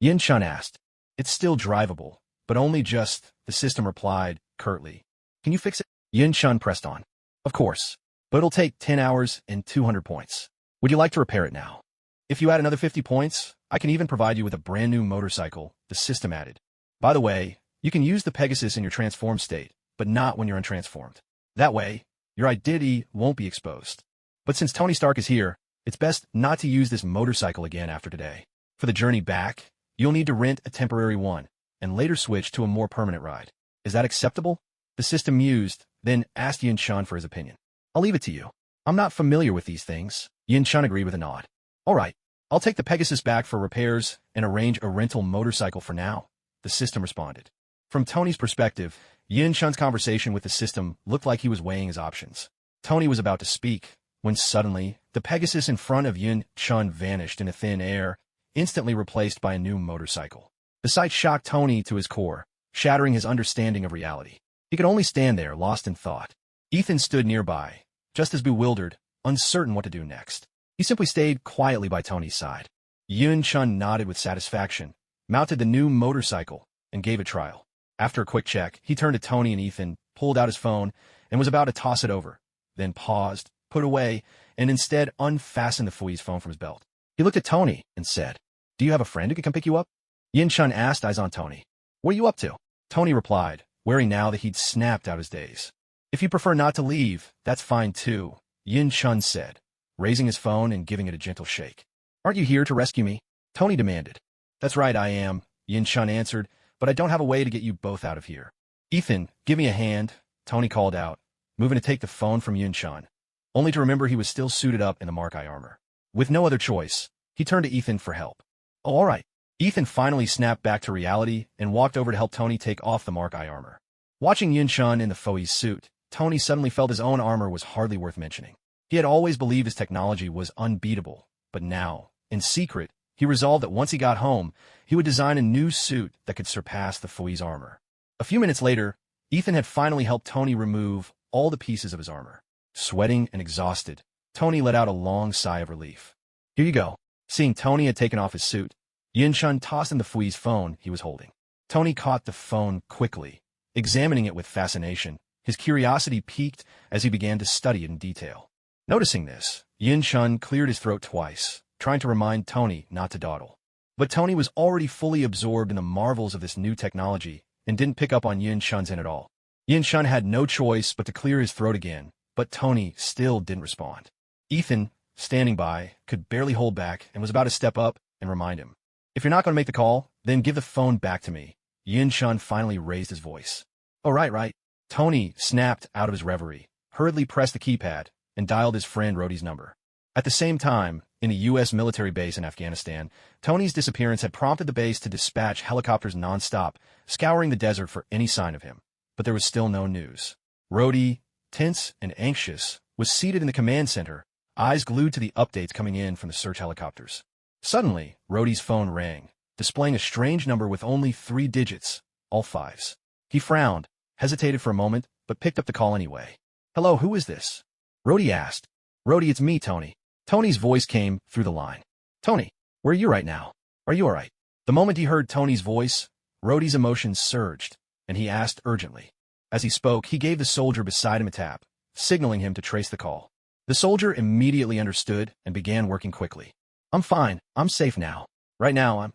Yin-chun asked. It's still drivable, but only just, the system replied, curtly. Can you fix it? Yin-chun pressed on. Of course, but it'll take 10 hours and 200 points. Would you like to repair it now? If you add another 50 points, I can even provide you with a brand new motorcycle, the system added. By the way, you can use the Pegasus in your transformed state, but not when you're untransformed. That way, your identity won't be exposed. But since Tony Stark is here, it's best not to use this motorcycle again after today. For the journey back, you'll need to rent a temporary one, and later switch to a more permanent ride. Is that acceptable? The system mused, then asked Yin-chun for his opinion. I'll leave it to you. I'm not familiar with these things. Yin-chun agreed with a nod. All right, I'll take the Pegasus back for repairs and arrange a rental motorcycle for now, the system responded. From Tony's perspective, Yin-chun's conversation with the system looked like he was weighing his options. Tony was about to speak, when suddenly, the Pegasus in front of Yin-chun vanished in a thin air, instantly replaced by a new motorcycle. The sight shocked Tony to his core, shattering his understanding of reality. He could only stand there, lost in thought. Ethan stood nearby, just as bewildered, uncertain what to do next. He simply stayed quietly by Tony's side. Yin-chun nodded with satisfaction, mounted the new motorcycle, and gave a trial. After a quick check, he turned to Tony and Ethan, pulled out his phone, and was about to toss it over, then paused, put away, and instead unfastened the Fui's phone from his belt. He looked at Tony and said, Do you have a friend who can come pick you up? Yin-chun asked, eyes on Tony. What are you up to? Tony replied, wary now that he'd snapped out his days. If you prefer not to leave, that's fine too, Yin-chun said, raising his phone and giving it a gentle shake. Aren't you here to rescue me? Tony demanded. That's right, I am, Yin-chun answered, but I don't have a way to get you both out of here. Ethan, give me a hand, Tony called out, moving to take the phone from Yin-chun, only to remember he was still suited up in the Mark I armor. With no other choice, he turned to Ethan for help. Oh, all right. Ethan finally snapped back to reality and walked over to help Tony take off the Mark I armor. Watching Yin-chun in the Fui's suit, Tony suddenly felt his own armor was hardly worth mentioning. He had always believed his technology was unbeatable, but now, in secret, he resolved that once he got home, he would design a new suit that could surpass the Fui's armor. A few minutes later, Ethan had finally helped Tony remove all the pieces of his armor. Sweating and exhausted, Tony let out a long sigh of relief. Here you go. Seeing Tony had taken off his suit, Yin-chun tossed him the Fui's phone he was holding. Tony caught the phone quickly, examining it with fascination. His curiosity piqued as he began to study it in detail. Noticing this, Yin-chun cleared his throat twice, trying to remind Tony not to dawdle. But Tony was already fully absorbed in the marvels of this new technology and didn't pick up on Yin-chun's hint at all. Yin-chun had no choice but to clear his throat again, but Tony still didn't respond. Ethan, standing by, could barely hold back and was about to step up and remind him. If you're not going to make the call, then give the phone back to me. Yin-chun finally raised his voice. Oh, right. Tony snapped out of his reverie, hurriedly pressed the keypad, and dialed his friend Rhodey's number. At the same time, in a U.S. military base in Afghanistan, Tony's disappearance had prompted the base to dispatch helicopters non-stop, scouring the desert for any sign of him. But there was still no news. Rhodey, tense and anxious, was seated in the command center, eyes glued to the updates coming in from the search helicopters. Suddenly, Rhodey's phone rang, displaying a strange number with only 3 digits, all 5s. He frowned, hesitated for a moment, but picked up the call anyway. Hello, who is this? Rhodey asked. Rhodey, it's me, Tony. Tony's voice came through the line. Tony, where are you right now? Are you all right? The moment he heard Tony's voice, Rhodey's emotions surged, and he asked urgently. As he spoke, he gave the soldier beside him a tap, signaling him to trace the call. The soldier immediately understood and began working quickly. I'm fine. I'm safe now. Right now, I'm...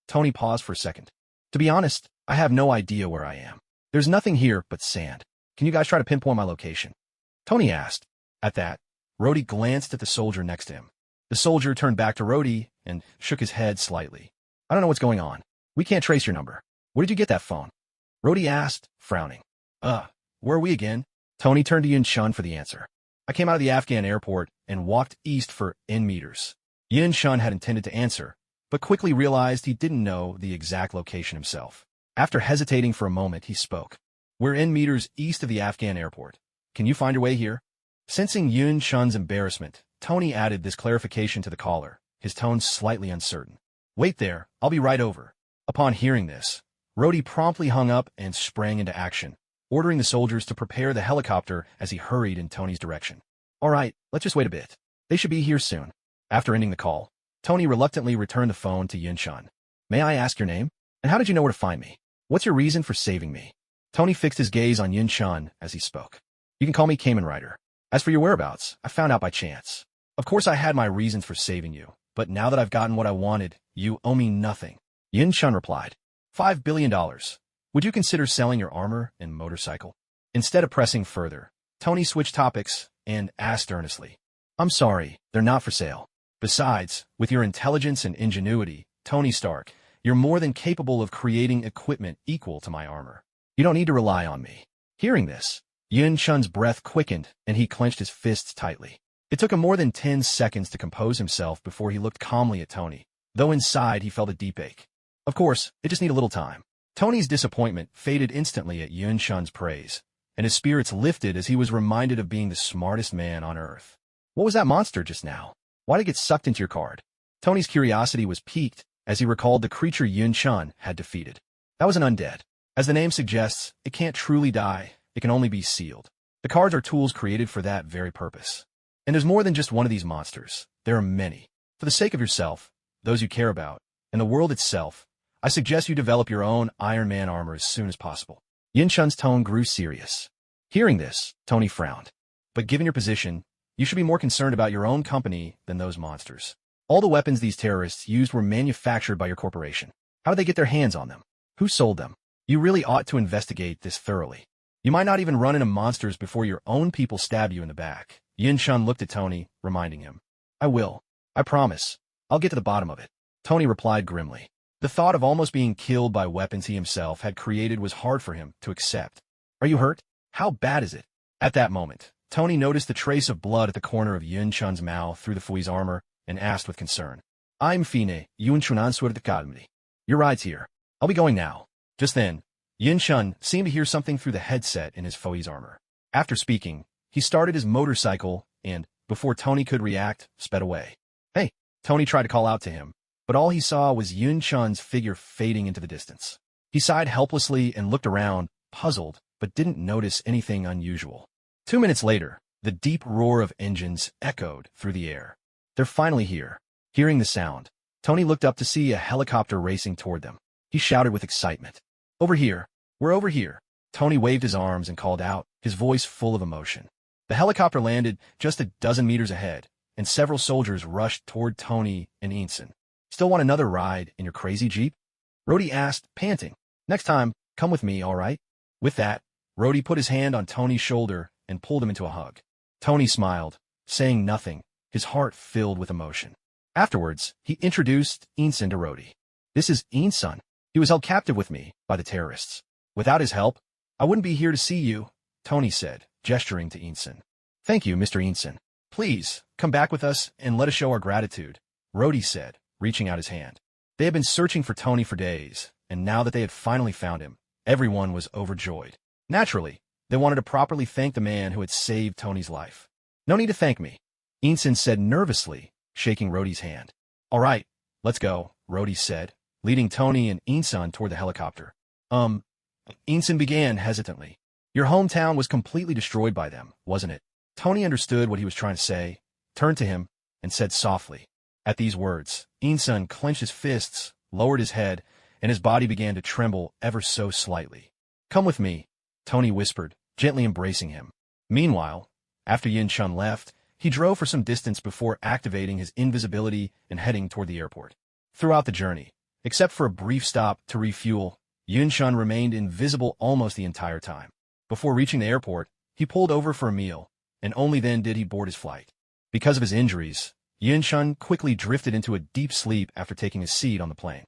Tony paused for a second. To be honest, I have no idea where I am. There's nothing here but sand. Can you guys try to pinpoint my location? Tony asked. At that, Rhodey glanced at the soldier next to him. The soldier turned back to Rhodey and shook his head slightly. I don't know what's going on. We can't trace your number. Where did you get that phone? Rhodey asked, frowning. Where are we again? Tony turned to Yin-chun for the answer. I came out of the Afghan airport and walked east for N meters. Yin-chun had intended to answer, but quickly realized he didn't know the exact location himself. After hesitating for a moment, he spoke. We're in meters east of the Afghan airport. Can you find your way here? Sensing Yun Chun's embarrassment, Tony added this clarification to the caller, his tone slightly uncertain. Wait there, I'll be right over. Upon hearing this, Rhodey promptly hung up and sprang into action, ordering the soldiers to prepare the helicopter as he hurried in Tony's direction. All right, let's just wait a bit. They should be here soon. After ending the call, Tony reluctantly returned the phone to Yun Chun. May I ask your name? And how did you know where to find me? What's your reason for saving me? Tony fixed his gaze on Yun Chun as he spoke. You can call me Kamen Rider. As for your whereabouts, I found out by chance. Of course I had my reasons for saving you, but now that I've gotten what I wanted, you owe me nothing. Yun Chun replied. $5 billion. Would you consider selling your armor and motorcycle? Instead of pressing further, Tony switched topics and asked earnestly. I'm sorry, they're not for sale. Besides, with your intelligence and ingenuity, Tony Stark, you're more than capable of creating equipment equal to my armor. You don't need to rely on me. Hearing this, Yun Chun's breath quickened and he clenched his fists tightly. It took him more than 10 seconds to compose himself before he looked calmly at Tony, though inside he felt a deep ache. Of course, it just needed a little time. Tony's disappointment faded instantly at Yun Chun's praise, and his spirits lifted as he was reminded of being the smartest man on Earth. What was that monster just now? Why did it get sucked into your card? Tony's curiosity was piqued as he recalled the creature Yun Chun had defeated. That was an undead. As the name suggests, it can't truly die, it can only be sealed. The cards are tools created for that very purpose. And there's more than just one of these monsters. There are many. For the sake of yourself, those you care about, and the world itself, I suggest you develop your own Iron Man armor as soon as possible. Yun Chun's tone grew serious. Hearing this, Tony frowned. But given your position, you should be more concerned about your own company than those monsters. All the weapons these terrorists used were manufactured by your corporation. How did they get their hands on them? Who sold them? You really ought to investigate this thoroughly. You might not even run into monsters before your own people stab you in the back. Yun Chun looked at Tony, reminding him. I will. I promise. I'll get to the bottom of it. Tony replied grimly. The thought of almost being killed by weapons he himself had created was hard for him to accept. Are you hurt? How bad is it? At that moment, Tony noticed the trace of blood at the corner of Yun Chun's mouth through the Fui's armor and asked with concern. I'm Fine, Yun Chun Answer. Your ride's here. I'll be going now. Just then, Yun Chun seemed to hear something through the headset in his Fui's armor. After speaking, he started his motorcycle and, before Tony could react, sped away. Hey, Tony tried to call out to him, but all he saw was Yun Chun's figure fading into the distance. He sighed helplessly and looked around, puzzled, but didn't notice anything unusual. 2 minutes later, the deep roar of engines echoed through the air. They're finally here. Hearing the sound, Tony looked up to see a helicopter racing toward them. He shouted with excitement. Over here. We're over here. Tony waved his arms and called out, his voice full of emotion. The helicopter landed just a dozen meters ahead, and several soldiers rushed toward Tony and Ensign. Still want another ride in your crazy Jeep? Rhodey asked, panting. Next time, come with me, all right? With that, Rhodey put his hand on Tony's shoulder and pulled him into a hug. Tony smiled, saying nothing, his heart filled with emotion. Afterwards, he introduced Ensign to Rhodey. This is Ensign. He was held captive with me by the terrorists. Without his help, I wouldn't be here to see you, Tony said, gesturing to Ensign. Thank you, Mr. Ensign. Please, come back with us and let us show our gratitude, Rhodey said, reaching out his hand. They had been searching for Tony for days, and now that they had finally found him, everyone was overjoyed. Naturally, they wanted to properly thank the man who had saved Tony's life. No need to thank me, Ensign said nervously, shaking Rhodey's hand. All right, let's go, Rhodey said, leading Tony and Ensign toward the helicopter. Ensign began hesitantly. Your hometown was completely destroyed by them, wasn't it? Tony understood what he was trying to say, turned to him, and said softly. At these words, Ensign clenched his fists, lowered his head, and his body began to tremble ever so slightly. Come with me, Tony whispered, gently embracing him. Meanwhile, after Yun Chun left, he drove for some distance before activating his invisibility and heading toward the airport. Throughout the journey, except for a brief stop to refuel, Yun Chun remained invisible almost the entire time. Before reaching the airport, he pulled over for a meal, and only then did he board his flight. Because of his injuries, Yun Chun quickly drifted into a deep sleep after taking a seat on the plane.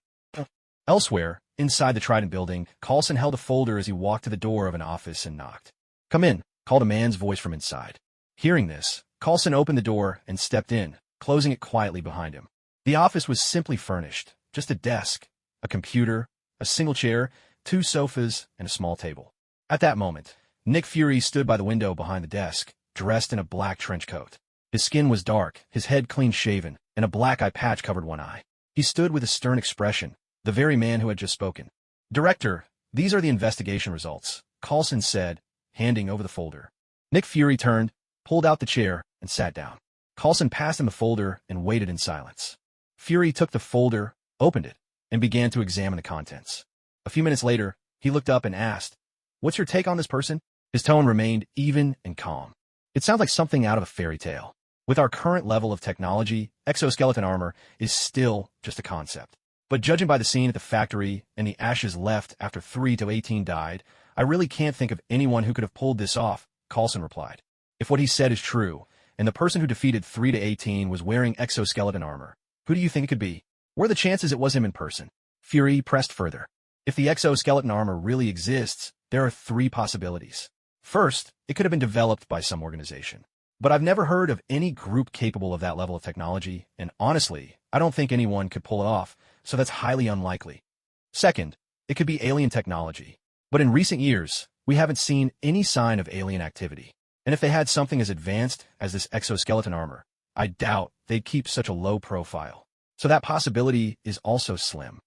Elsewhere, inside the Trident building, Coulson held a folder as he walked to the door of an office and knocked. Come in, called a man's voice from inside. Hearing this, Coulson opened the door and stepped in, closing it quietly behind him. The office was simply furnished, just a desk, a computer, a single chair, 2 sofas, and a small table. At that moment, Nick Fury stood by the window behind the desk, dressed in a black trench coat. His skin was dark, his head clean-shaven, and a black eye patch covered one eye. He stood with a stern expression, the very man who had just spoken. "Director, these are the investigation results," Coulson said, handing over the folder. Nick Fury turned, pulled out the chair, and sat down. Coulson passed him the folder and waited in silence. Fury took the folder, opened it, and began to examine the contents. A few minutes later, he looked up and asked, "What's your take on this person?" His tone remained even and calm. "It sounds like something out of a fairy tale. With our current level of technology, exoskeleton armor is still just a concept. But judging by the scene at the factory and the ashes left after 3 to 18 died, I really can't think of anyone who could have pulled this off," Coulson replied. "If what he said is true, and the person who defeated 3 to 18 was wearing exoskeleton armor, who do you think it could be? What are the chances it was him in person?" Fury pressed further. "If the exoskeleton armor really exists, there are 3 possibilities. First, it could have been developed by some organization. But I've never heard of any group capable of that level of technology, and honestly, I don't think anyone could pull it off, so that's highly unlikely. Second, it could be alien technology. But in recent years, we haven't seen any sign of alien activity. And if they had something as advanced as this exoskeleton armor, I doubt they'd keep such a low profile. So that possibility is also slim.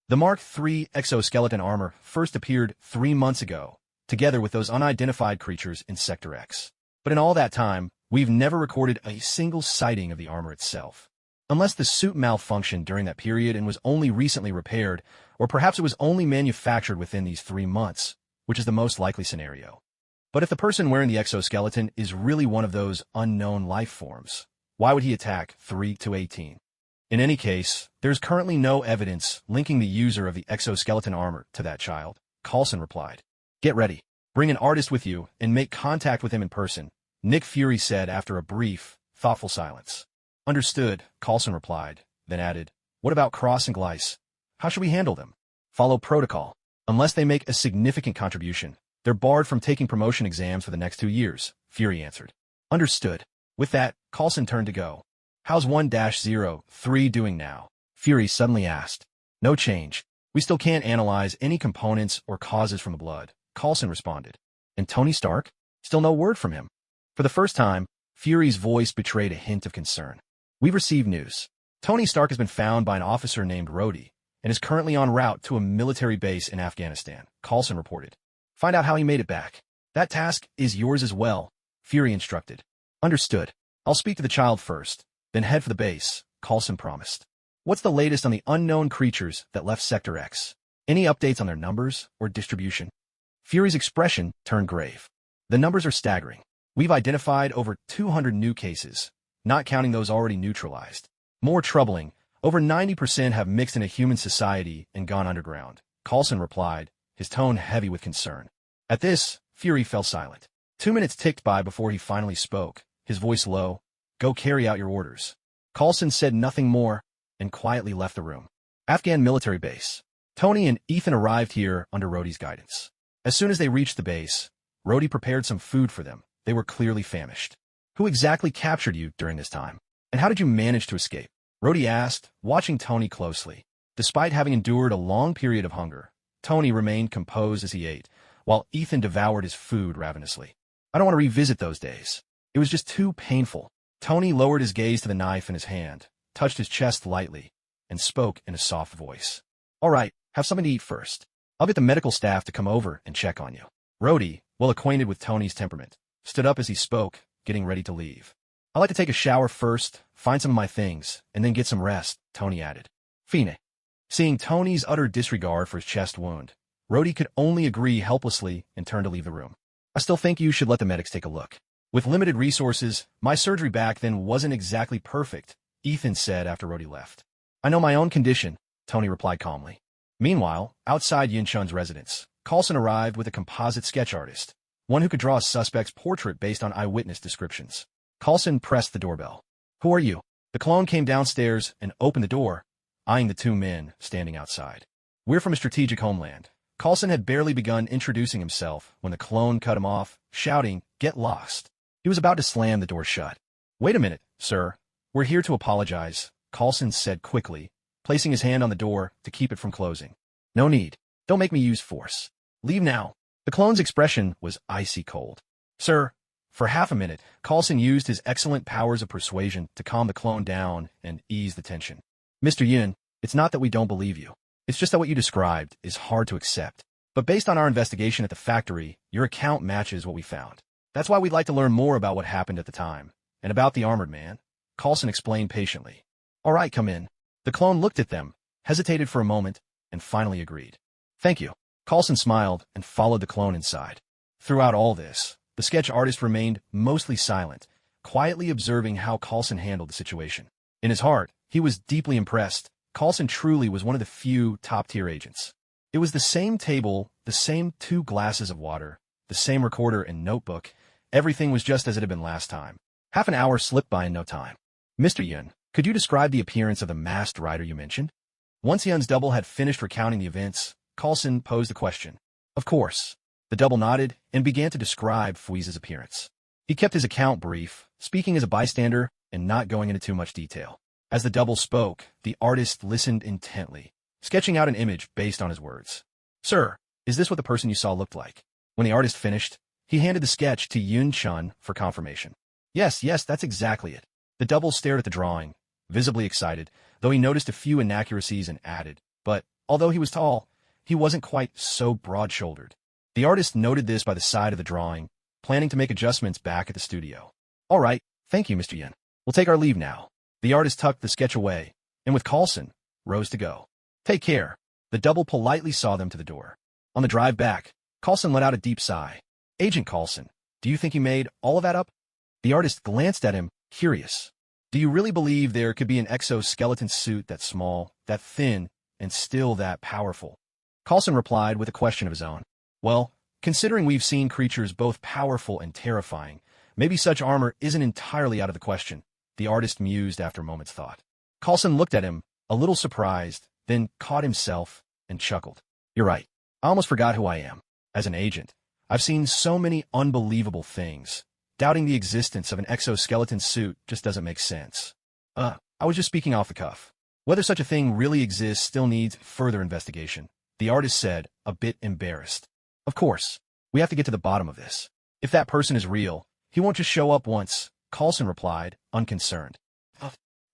The Mark III exoskeleton armor first appeared 3 months ago, together with those unidentified creatures in Sector X. But in all that time, we've never recorded a single sighting of the armor itself. Unless the suit malfunctioned during that period and was only recently repaired, or perhaps it was only manufactured within these 3 months, which is the most likely scenario. But if the person wearing the exoskeleton is really one of those unknown life forms, why would he attack 3 to 18? In any case, there's currently no evidence linking the user of the exoskeleton armor to that child," Coulson replied. "Get ready. Bring an artist with you and make contact with him in person," Nick Fury said after a brief, thoughtful silence. "Understood," Coulson replied, then added, "What about Cross and Gleiss? How should we handle them?" "Follow protocol. Unless they make a significant contribution, they're barred from taking promotion exams for the next 2 years," Fury answered. "Understood." With that, Coulson turned to go. "How's 1-03 doing now?" Fury suddenly asked. "No change. We still can't analyze any components or causes from the blood," Coulson responded. "And Tony Stark? Still no word from him." For the first time, Fury's voice betrayed a hint of concern. "We've received news. Tony Stark has been found by an officer named Rhodey and is currently en route to a military base in Afghanistan," Coulson reported. "Find out how he made it back. That task is yours as well," Fury instructed. "Understood. I'll speak to the child first, then head for the base," Coulson promised. "What's the latest on the unknown creatures that left Sector X? Any updates on their numbers or distribution?" Fury's expression turned grave. "The numbers are staggering. We've identified over 200 new cases, not counting those already neutralized. More troubling, over 90% have mixed into human society and gone underground," Coulson replied, his tone heavy with concern. At this, Fury fell silent. 2 minutes ticked by before he finally spoke, his voice low. "Go carry out your orders." Coulson said nothing more and quietly left the room. Afghan military base. Tony and Ethan arrived here under Rhodey's guidance. As soon as they reached the base, Rhodey prepared some food for them. They were clearly famished. "Who exactly captured you during this time? And how did you manage to escape?" Rhodey asked, watching Tony closely. Despite having endured a long period of hunger, Tony remained composed as he ate, while Ethan devoured his food ravenously. "I don't want to revisit those days. It was just too painful." Tony lowered his gaze to the knife in his hand, touched his chest lightly, and spoke in a soft voice. "All right, have something to eat first. I'll get the medical staff to come over and check on you." Rhodey, well acquainted with Tony's temperament, stood up as he spoke, getting ready to leave. "I'd like to take a shower first, find some of my things, and then get some rest," Tony added. "Fine." Seeing Tony's utter disregard for his chest wound, Rhodey could only agree helplessly and turned to leave the room. "I still think you should let the medics take a look. With limited resources, my surgery back then wasn't exactly perfect," Ethan said after Rhodey left. "I know my own condition," Tony replied calmly. Meanwhile, outside Yinchun's residence, Coulson arrived with a composite sketch artist, one who could draw a suspect's portrait based on eyewitness descriptions. Coulson pressed the doorbell. "Who are you?" The clone came downstairs and opened the door, eyeing the 2 men standing outside. "We're from a strategic homeland." Coulson had barely begun introducing himself when the clone cut him off, shouting, "Get lost." He was about to slam the door shut. "Wait a minute, sir. We're here to apologize," Coulson said quickly, placing his hand on the door to keep it from closing. "No need. Don't make me use force. Leave now." The clone's expression was icy cold. Sir, for half a minute, Coulson used his excellent powers of persuasion to calm the clone down and ease the tension. Mr. Yun, it's not that we don't believe you. It's just that what you described is hard to accept. But based on our investigation at the factory, your account matches what we found. That's why we'd like to learn more about what happened at the time, and about the armored man. Coulson explained patiently. All right, come in. The clone looked at them, hesitated for a moment, and finally agreed. Thank you. Coulson smiled and followed the clone inside. Throughout all this, the sketch artist remained mostly silent, quietly observing how Coulson handled the situation. In his heart, he was deeply impressed. Coulson truly was one of the few top-tier agents. It was the same table, the same 2 glasses of water, the same recorder and notebook. Everything was just as it had been last time. Half an hour slipped by in no time. Mr. Yun, could you describe the appearance of the masked rider you mentioned? Once Yun's double had finished recounting the events, Coulson posed the question. Of course. The double nodded and began to describe Fui's appearance. He kept his account brief, speaking as a bystander and not going into too much detail. As the double spoke, the artist listened intently, sketching out an image based on his words. Sir, is this what the person you saw looked like? When the artist finished, he handed the sketch to Yun-chun for confirmation. Yes, that's exactly it. The double stared at the drawing, visibly excited, though he noticed a few inaccuracies and added, but, although he was tall, he wasn't quite so broad-shouldered. The artist noted this by the side of the drawing, planning to make adjustments back at the studio. All right, thank you, Mr. Yin. We'll take our leave now. The artist tucked the sketch away, and with Coulson, rose to go. Take care. The double politely saw them to the door. On the drive back, Coulson let out a deep sigh. Agent Coulson, do you think you made all of that up? The artist glanced at him, curious. Do you really believe there could be an exoskeleton suit that small, that thin, and still that powerful? Coulson replied with a question of his own. Well, considering we've seen creatures both powerful and terrifying, maybe such armor isn't entirely out of the question, the artist mused after a moment's thought. Coulson looked at him, a little surprised, then caught himself and chuckled. You're right. I almost forgot who I am. As an agent, I've seen so many unbelievable things. Doubting the existence of an exoskeleton suit just doesn't make sense. I was just speaking off the cuff. Whether such a thing really exists still needs further investigation, the artist said, a bit embarrassed. Of course, we have to get to the bottom of this. If that person is real, he won't just show up once, Coulson replied, unconcerned.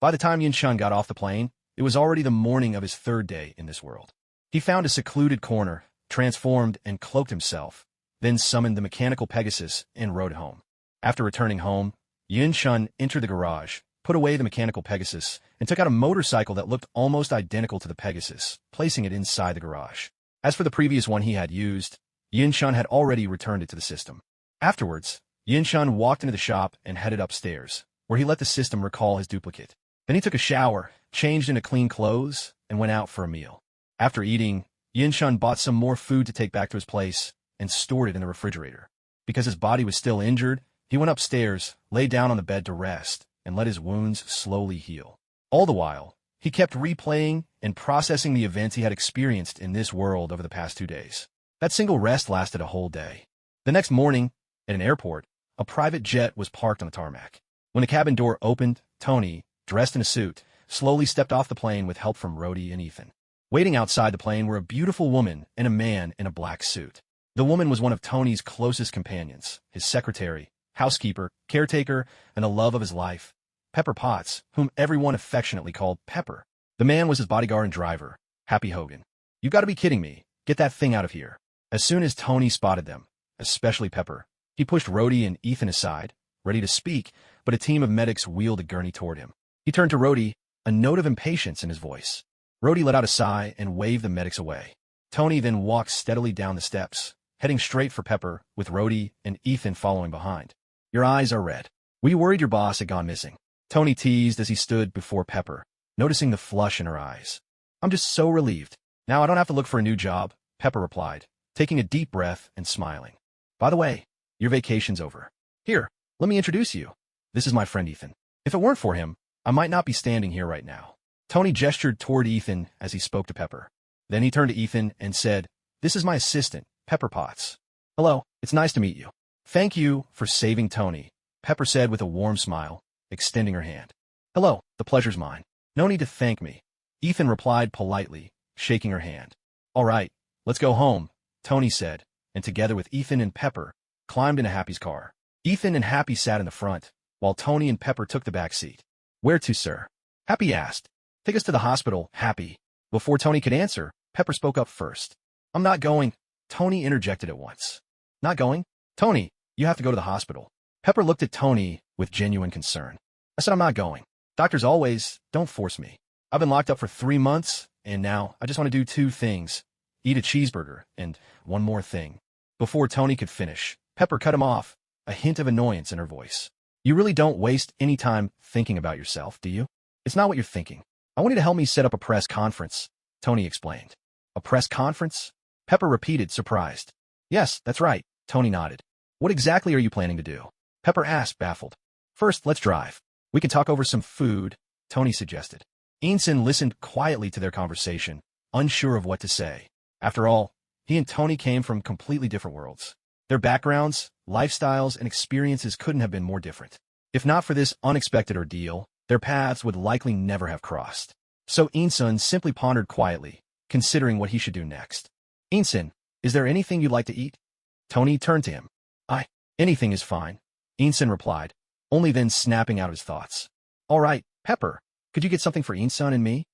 By the time Yun-chun got off the plane, it was already the morning of his 3rd day in this world. He found a secluded corner, transformed and cloaked himself, then summoned the mechanical Pegasus and rode home. After returning home, Yun-chun entered the garage, put away the mechanical Pegasus, and took out a motorcycle that looked almost identical to the Pegasus, placing it inside the garage. As for the previous one he had used, Yun-chun had already returned it to the system. Afterwards, Yun-chun walked into the shop and headed upstairs, where he let the system recall his duplicate. Then he took a shower, changed into clean clothes, and went out for a meal. After eating, Yun-chun bought some more food to take back to his place and stored it in the refrigerator. Because his body was still injured, he went upstairs, lay down on the bed to rest, and let his wounds slowly heal. All the while, he kept replaying and processing the events he had experienced in this world over the past 2 days. That single rest lasted a whole day. The next morning, at an airport, a private jet was parked on the tarmac. When the cabin door opened, Tony, dressed in a suit, slowly stepped off the plane with help from Rhodey and Ethan. Waiting outside the plane were a beautiful woman and a man in a black suit. The woman was one of Tony's closest companions, his secretary, housekeeper, caretaker, and the love of his life, Pepper Potts, whom everyone affectionately called Pepper. The man was his bodyguard and driver, Happy Hogan. You gotta be kidding me. Get that thing out of here. As soon as Tony spotted them, especially Pepper, he pushed Rhodey and Ethan aside, ready to speak, but a team of medics wheeled a gurney toward him. He turned to Rhodey, a note of impatience in his voice. Rhodey let out a sigh and waved the medics away. Tony then walked steadily down the steps, heading straight for Pepper, with Rhodey and Ethan following behind. Your eyes are red. Were you worried your boss had gone missing? Tony teased as he stood before Pepper, noticing the flush in her eyes. I'm just so relieved. Now I don't have to look for a new job, Pepper replied, taking a deep breath and smiling. By the way, your vacation's over. Here, let me introduce you. This is my friend Ethan. If it weren't for him, I might not be standing here right now. Tony gestured toward Ethan as he spoke to Pepper. Then he turned to Ethan and said, This is my assistant, Pepper Potts. Hello, it's nice to meet you. Thank you for saving Tony, Pepper said with a warm smile, extending her hand. Hello, the pleasure's mine. No need to thank me, Ethan replied politely, shaking her hand. All right, let's go home, Tony said, and together with Ethan and Pepper, climbed into Happy's car. Ethan and Happy sat in the front, while Tony and Pepper took the back seat. "Where to, sir?" Happy asked. "Take us to the hospital, Happy." Before Tony could answer, Pepper spoke up first. "I'm not going," Tony interjected at once. "Not going? Tony, you have to go to the hospital." Pepper looked at Tony with genuine concern. "I said I'm not going. Doctors always, don't force me. I've been locked up for 3 months, and now I just want to do 2 things. Eat a cheeseburger, and one more thing." Before Tony could finish, Pepper cut him off, a hint of annoyance in her voice. "You really don't waste any time thinking about yourself, do you? It's not what you're thinking. I want you to help me set up a press conference," Tony explained. "A press conference?" Pepper repeated, surprised. "Yes, that's right," Tony nodded. "What exactly are you planning to do?" Pepper asked, baffled. "First, let's drive. We can talk over some food," Tony suggested. Ensign listened quietly to their conversation, unsure of what to say. After all, he and Tony came from completely different worlds. Their backgrounds, lifestyles, and experiences couldn't have been more different. If not for this unexpected ordeal, their paths would likely never have crossed. So Ensign simply pondered quietly, considering what he should do next. "Ensign, is there anything you'd like to eat?" Tony turned to him. Anything is fine," Ensign replied, only then snapping out of his thoughts. "All right, Pepper, could you get something for Ensign and me?"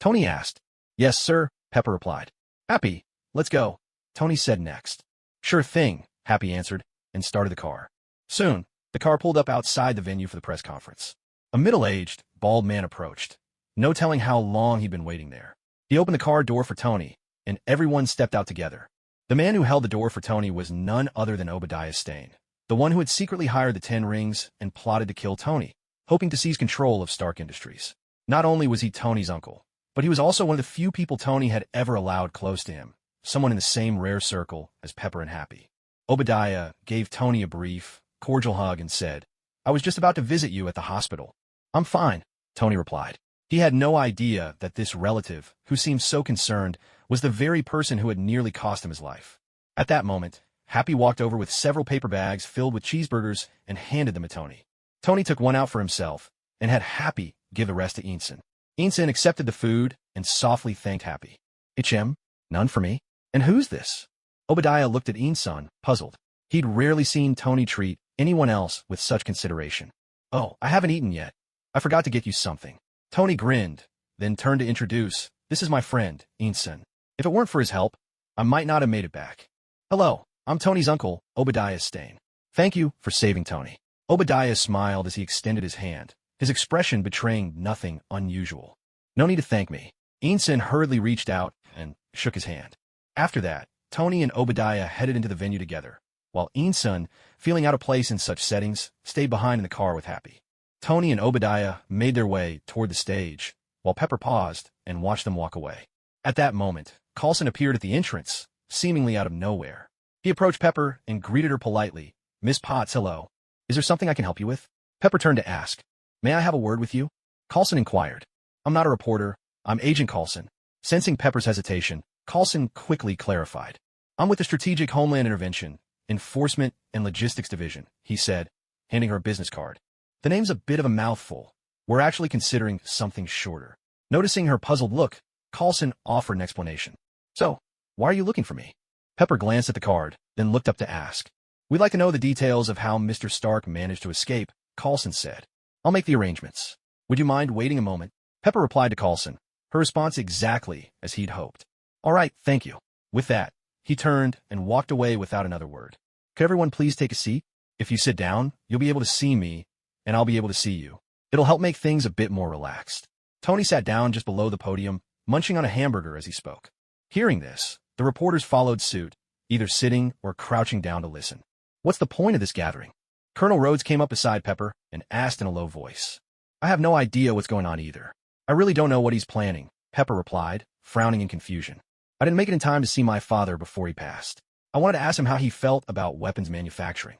Tony asked. "Yes, sir," Pepper replied. "Happy, let's go," Tony said next. "Sure thing," Happy answered, and started the car. Soon, the car pulled up outside the venue for the press conference. A middle-aged, bald man approached. No telling how long he'd been waiting there. He opened the car door for Tony, and everyone stepped out together. The man who held the door for Tony was none other than Obadiah Stane, the one who had secretly hired the 10 Rings and plotted to kill Tony, hoping to seize control of Stark Industries. Not only was he Tony's uncle, but he was also one of the few people Tony had ever allowed close to him, someone in the same rare circle as Pepper and Happy. Obadiah gave Tony a brief, cordial hug and said, "I was just about to visit you at the hospital." "I'm fine," Tony replied. He had no idea that this relative, who seemed so concerned, was the very person who had nearly cost him his life. At that moment, Happy walked over with several paper bags filled with cheeseburgers and handed them to Tony. Tony took one out for himself and had Happy give the rest to Ensign. Ensign accepted the food and softly thanked Happy. "HM, none for me? And who's this?" Obadiah looked at Ensign, puzzled. He'd rarely seen Tony treat anyone else with such consideration. "Oh, I haven't eaten yet. I forgot to get you something." Tony grinned, then turned to introduce, "This is my friend, Ensign. If it weren't for his help, I might not have made it back." "Hello, I'm Tony's uncle, Obadiah Stane. Thank you for saving Tony." Obadiah smiled as he extended his hand, his expression betraying nothing unusual. "No need to thank me." Ensign hurriedly reached out and shook his hand. After that, Tony and Obadiah headed into the venue together, while Ensign, feeling out of place in such settings, stayed behind in the car with Happy. Tony and Obadiah made their way toward the stage, while Pepper paused and watched them walk away. At that moment, Coulson appeared at the entrance, seemingly out of nowhere. He approached Pepper and greeted her politely. "Miss Potts, hello. Is there something I can help you with?" Pepper turned to ask. "May I have a word with you?" Coulson inquired. "I'm not a reporter. I'm Agent Coulson." Sensing Pepper's hesitation, Coulson quickly clarified. "I'm with the Strategic Homeland Intervention, Enforcement, and Logistics Division," he said, handing her a business card. "The name's a bit of a mouthful. We're actually considering something shorter." Noticing her puzzled look, Coulson offered an explanation. "So, why are you looking for me?" Pepper glanced at the card, then looked up to ask. "We'd like to know the details of how Mr. Stark managed to escape," Coulson said. "I'll make the arrangements. Would you mind waiting a moment?" Pepper replied to Coulson, her response exactly as he'd hoped. "All right, thank you." With that, he turned and walked away without another word. "Could everyone please take a seat? If you sit down, you'll be able to see me, and I'll be able to see you. It'll help make things a bit more relaxed." Tony sat down just below the podium, munching on a hamburger as he spoke. Hearing this, the reporters followed suit, either sitting or crouching down to listen. "What's the point of this gathering?" Colonel Rhodes came up beside Pepper and asked in a low voice. "I have no idea what's going on either. I really don't know what he's planning," Pepper replied, frowning in confusion. "I didn't make it in time to see my father before he passed. I wanted to ask him how he felt about weapons manufacturing."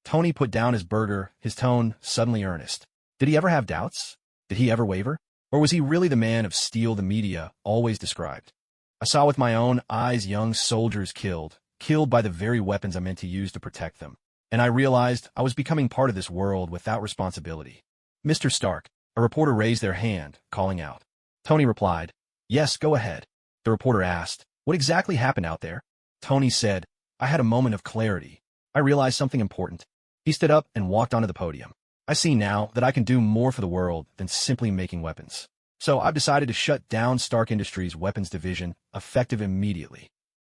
Tony put down his burger, his tone suddenly earnest. Did he ever have doubts? Did he ever waver? Or was he really the man of steel the media always described? "I saw with my own eyes young soldiers killed by the very weapons I meant to use to protect them. And I realized I was becoming part of this world without responsibility." "Mr. Stark," a reporter raised their hand, calling out. Tony replied, "Yes, go ahead." The reporter asked, "What exactly happened out there?" Tony said, I had a moment of clarity. I realized something important. He stood up and walked onto the podium. I see now that I can do more for the world than simply making weapons. So I've decided to shut down Stark Industries' weapons division, effective immediately.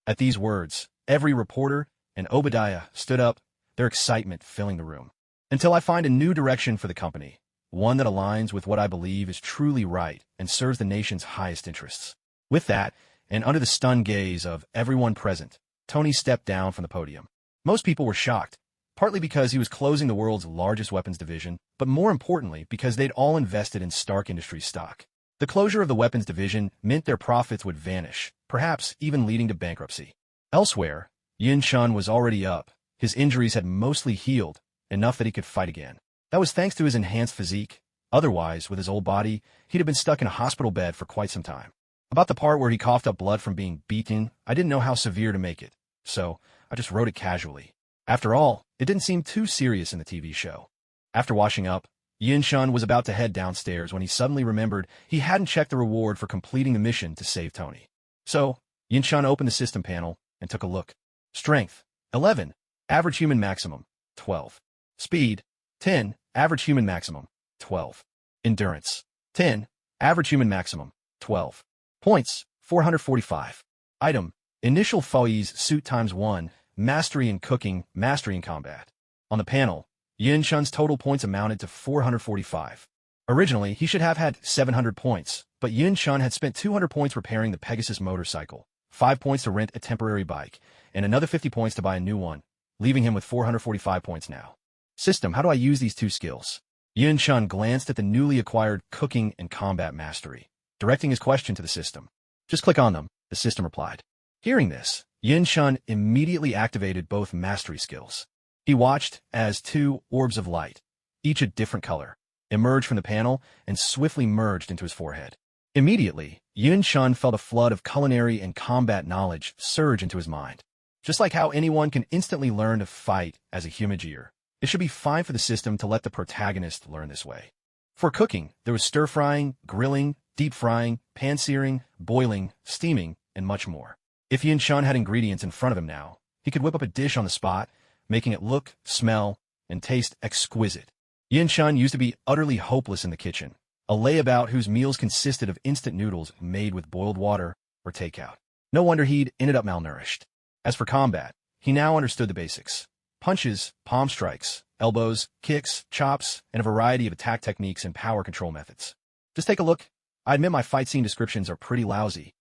At these words, every reporter and Obadiah stood up, their excitement filling the room. Until I find a new direction for the company, one that aligns with what I believe is truly right and serves the nation's highest interests. With that, and under the stunned gaze of everyone present, Tony stepped down from the podium. Most people were shocked, partly because he was closing the world's largest weapons division, but more importantly because they'd all invested in Stark Industries stock. The closure of the weapons division meant their profits would vanish, perhaps even leading to bankruptcy. Elsewhere, Yin Shun was already up. His injuries had mostly healed, enough that he could fight again. That was thanks to his enhanced physique. Otherwise, with his old body, he'd have been stuck in a hospital bed for quite some time. About the part where he coughed up blood from being beaten, I didn't know how severe to make it, so I just wrote it casually. After all, it didn't seem too serious in the TV show. After washing up, Yin Shun was about to head downstairs when he suddenly remembered he hadn't checked the reward for completing the mission to save Tony. So, Yin Shun opened the system panel and took a look. Strength, 11. Average human maximum, 12. Speed, 10. Average human maximum, 12. Endurance, 10. Average human maximum, 12. Points, 445. Item, Initial Foe's Suit ×1, Mastery in Cooking, Mastery in Combat. On the panel, Yin Shun's total points amounted to 445. Originally, he should have had 700 points, but Yin Shun had spent 200 points repairing the Pegasus motorcycle, 5 points to rent a temporary bike, and another 50 points to buy a new one, leaving him with 445 points now. System, how do I use these two skills? Yin Shun glanced at the newly acquired Cooking and Combat Mastery, directing his question to the system. Just click on them, the system replied. Hearing this, Yin Shun immediately activated both mastery skills. He watched as 2 orbs of light, each a different color, emerged from the panel and swiftly merged into his forehead. Immediately, Yin Shun felt a flood of culinary and combat knowledge surge into his mind. Just like how anyone can instantly learn to fight as a humagear, it should be fine for the system to let the protagonist learn this way. For cooking, there was stir-frying, grilling, deep frying, pan-searing, boiling, steaming, and much more. If Yin Shun had ingredients in front of him now, he could whip up a dish on the spot, making it look, smell, and taste exquisite. Yin Shun used to be utterly hopeless in the kitchen, a layabout whose meals consisted of instant noodles made with boiled water or takeout. No wonder he'd ended up malnourished. As for combat, he now understood the basics. Punches, palm strikes, elbows, kicks, chops, and a variety of attack techniques and power control methods. Just take a look. I admit my fight scene descriptions are pretty lousy.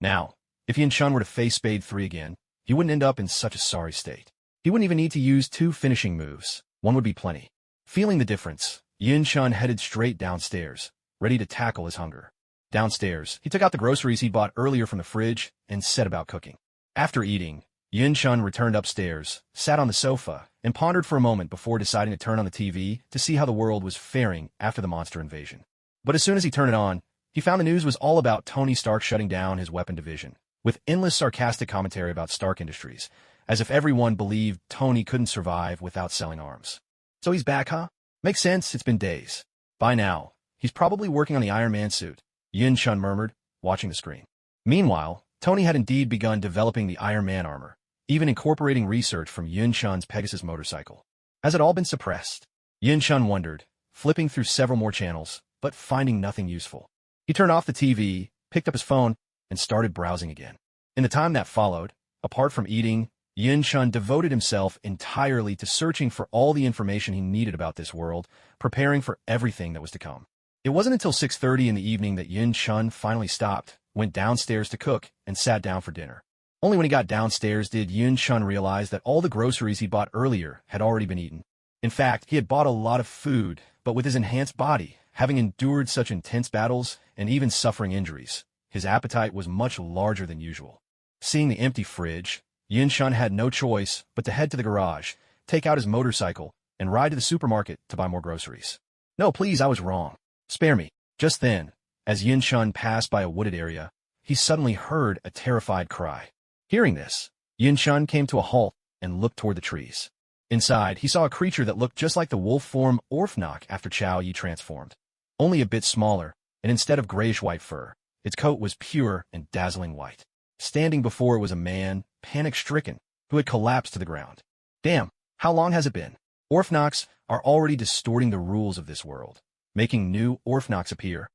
Now, if Yin Shun were to face Spade 3 again, he wouldn't end up in such a sorry state. He wouldn't even need to use 2 finishing moves. One would be plenty. Feeling the difference, Yin Shun headed straight downstairs, ready to tackle his hunger. Downstairs, he took out the groceries he'd bought earlier from the fridge and set about cooking. After eating, Yin Shun returned upstairs, sat on the sofa, and pondered for a moment before deciding to turn on the TV to see how the world was faring after the monster invasion. But as soon as he turned it on, he found the news was all about Tony Stark shutting down his weapon division, with endless sarcastic commentary about Stark Industries, as if everyone believed Tony couldn't survive without selling arms. So he's back, huh? Makes sense, it's been days. By now, he's probably working on the Iron Man suit, Yin Shun murmured, watching the screen. Meanwhile, Tony had indeed begun developing the Iron Man armor, even incorporating research from Yin Shun's Pegasus motorcycle. Has it all been suppressed? Yin Shun wondered, flipping through several more channels, but finding nothing useful. He turned off the TV, picked up his phone, and started browsing again. In the time that followed, apart from eating, Yin Shun devoted himself entirely to searching for all the information he needed about this world, preparing for everything that was to come. It wasn't until 6:30 in the evening that Yin Shun finally stopped, went downstairs to cook, and sat down for dinner. Only when he got downstairs did Yin Shun realize that all the groceries he bought earlier had already been eaten. In fact, he had bought a lot of food, but with his enhanced body, having endured such intense battles and even suffering injuries, his appetite was much larger than usual. Seeing the empty fridge, Yin Shun had no choice but to head to the garage, take out his motorcycle, and ride to the supermarket to buy more groceries. No, please, I was wrong. Spare me. Just then, as Yin Shun passed by a wooded area, he suddenly heard a terrified cry. Hearing this, Yin Shun came to a halt and looked toward the trees. Inside, he saw a creature that looked just like the wolf form Orfnock after Chao Yi transformed, only a bit smaller, and instead of grayish-white fur, its coat was pure and dazzling white. Standing before it was a man, panic-stricken, who had collapsed to the ground. Damn, how long has it been? Orphnox are already distorting the rules of this world, making new Orphnox appear.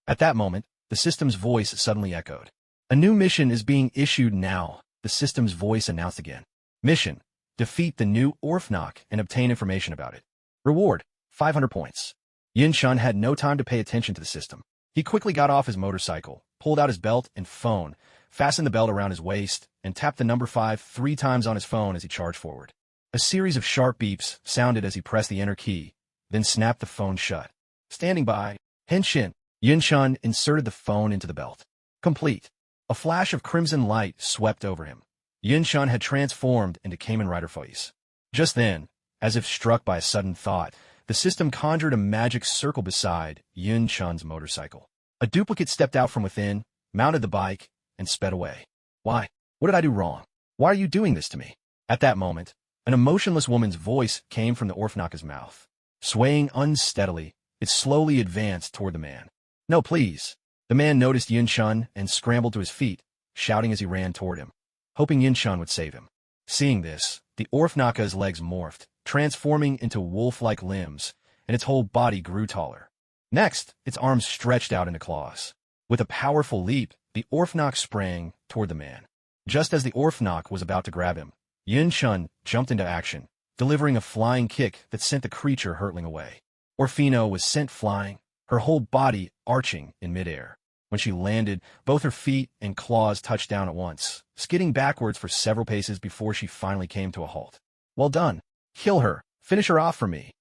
At that moment, the system's voice suddenly echoed. A new mission is being issued now, the system's voice announced again. Mission: defeat the new Orphnox and obtain information about it. Reward: 500 points. Yin-shun had no time to pay attention to the system. He quickly got off his motorcycle, pulled out his belt and phone, fastened the belt around his waist, and tapped the number 5 3 times on his phone as he charged forward. A series of sharp beeps sounded as he pressed the enter key, then snapped the phone shut. Standing by, Henshin, Yin-shun inserted the phone into the belt. Complete. A flash of crimson light swept over him. Yin-shun had transformed into Kamen Rider Face. Just then, as if struck by a sudden thought, the system conjured a magic circle beside Yin-shun's motorcycle. A duplicate stepped out from within, mounted the bike, and sped away. Why? What did I do wrong? Why are you doing this to me? At that moment, an emotionless woman's voice came from the Orphnox's mouth. Swaying unsteadily, it slowly advanced toward the man. No, please. The man noticed Yin-shun and scrambled to his feet, shouting as he ran toward him, hoping Yin-shun would save him. Seeing this, the Orphnox's legs morphed, transforming into wolf-like limbs, and its whole body grew taller. Next, its arms stretched out into claws. With a powerful leap, the Orphnox sprang toward the man. Just as the Orphnox was about to grab him, Yin-shun jumped into action, delivering a flying kick that sent the creature hurtling away. Orphino was sent flying, her whole body arching in midair. When she landed, both her feet and claws touched down at once, skidding backwards for several paces before she finally came to a halt. Well done. Kill her. Finish her off for me.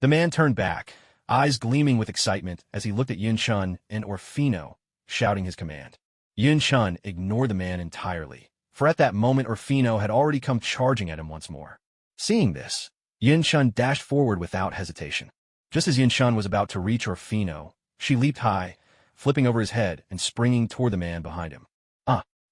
The man turned back, eyes gleaming with excitement as he looked at Yin-shun and Orphino, shouting his command. Yin-shun ignored the man entirely, for at that moment Orphino had already come charging at him once more. Seeing this, Yin-shun dashed forward without hesitation. Just as Yin-shun was about to reach Orphino, she leaped high, flipping over his head and springing toward the man behind him.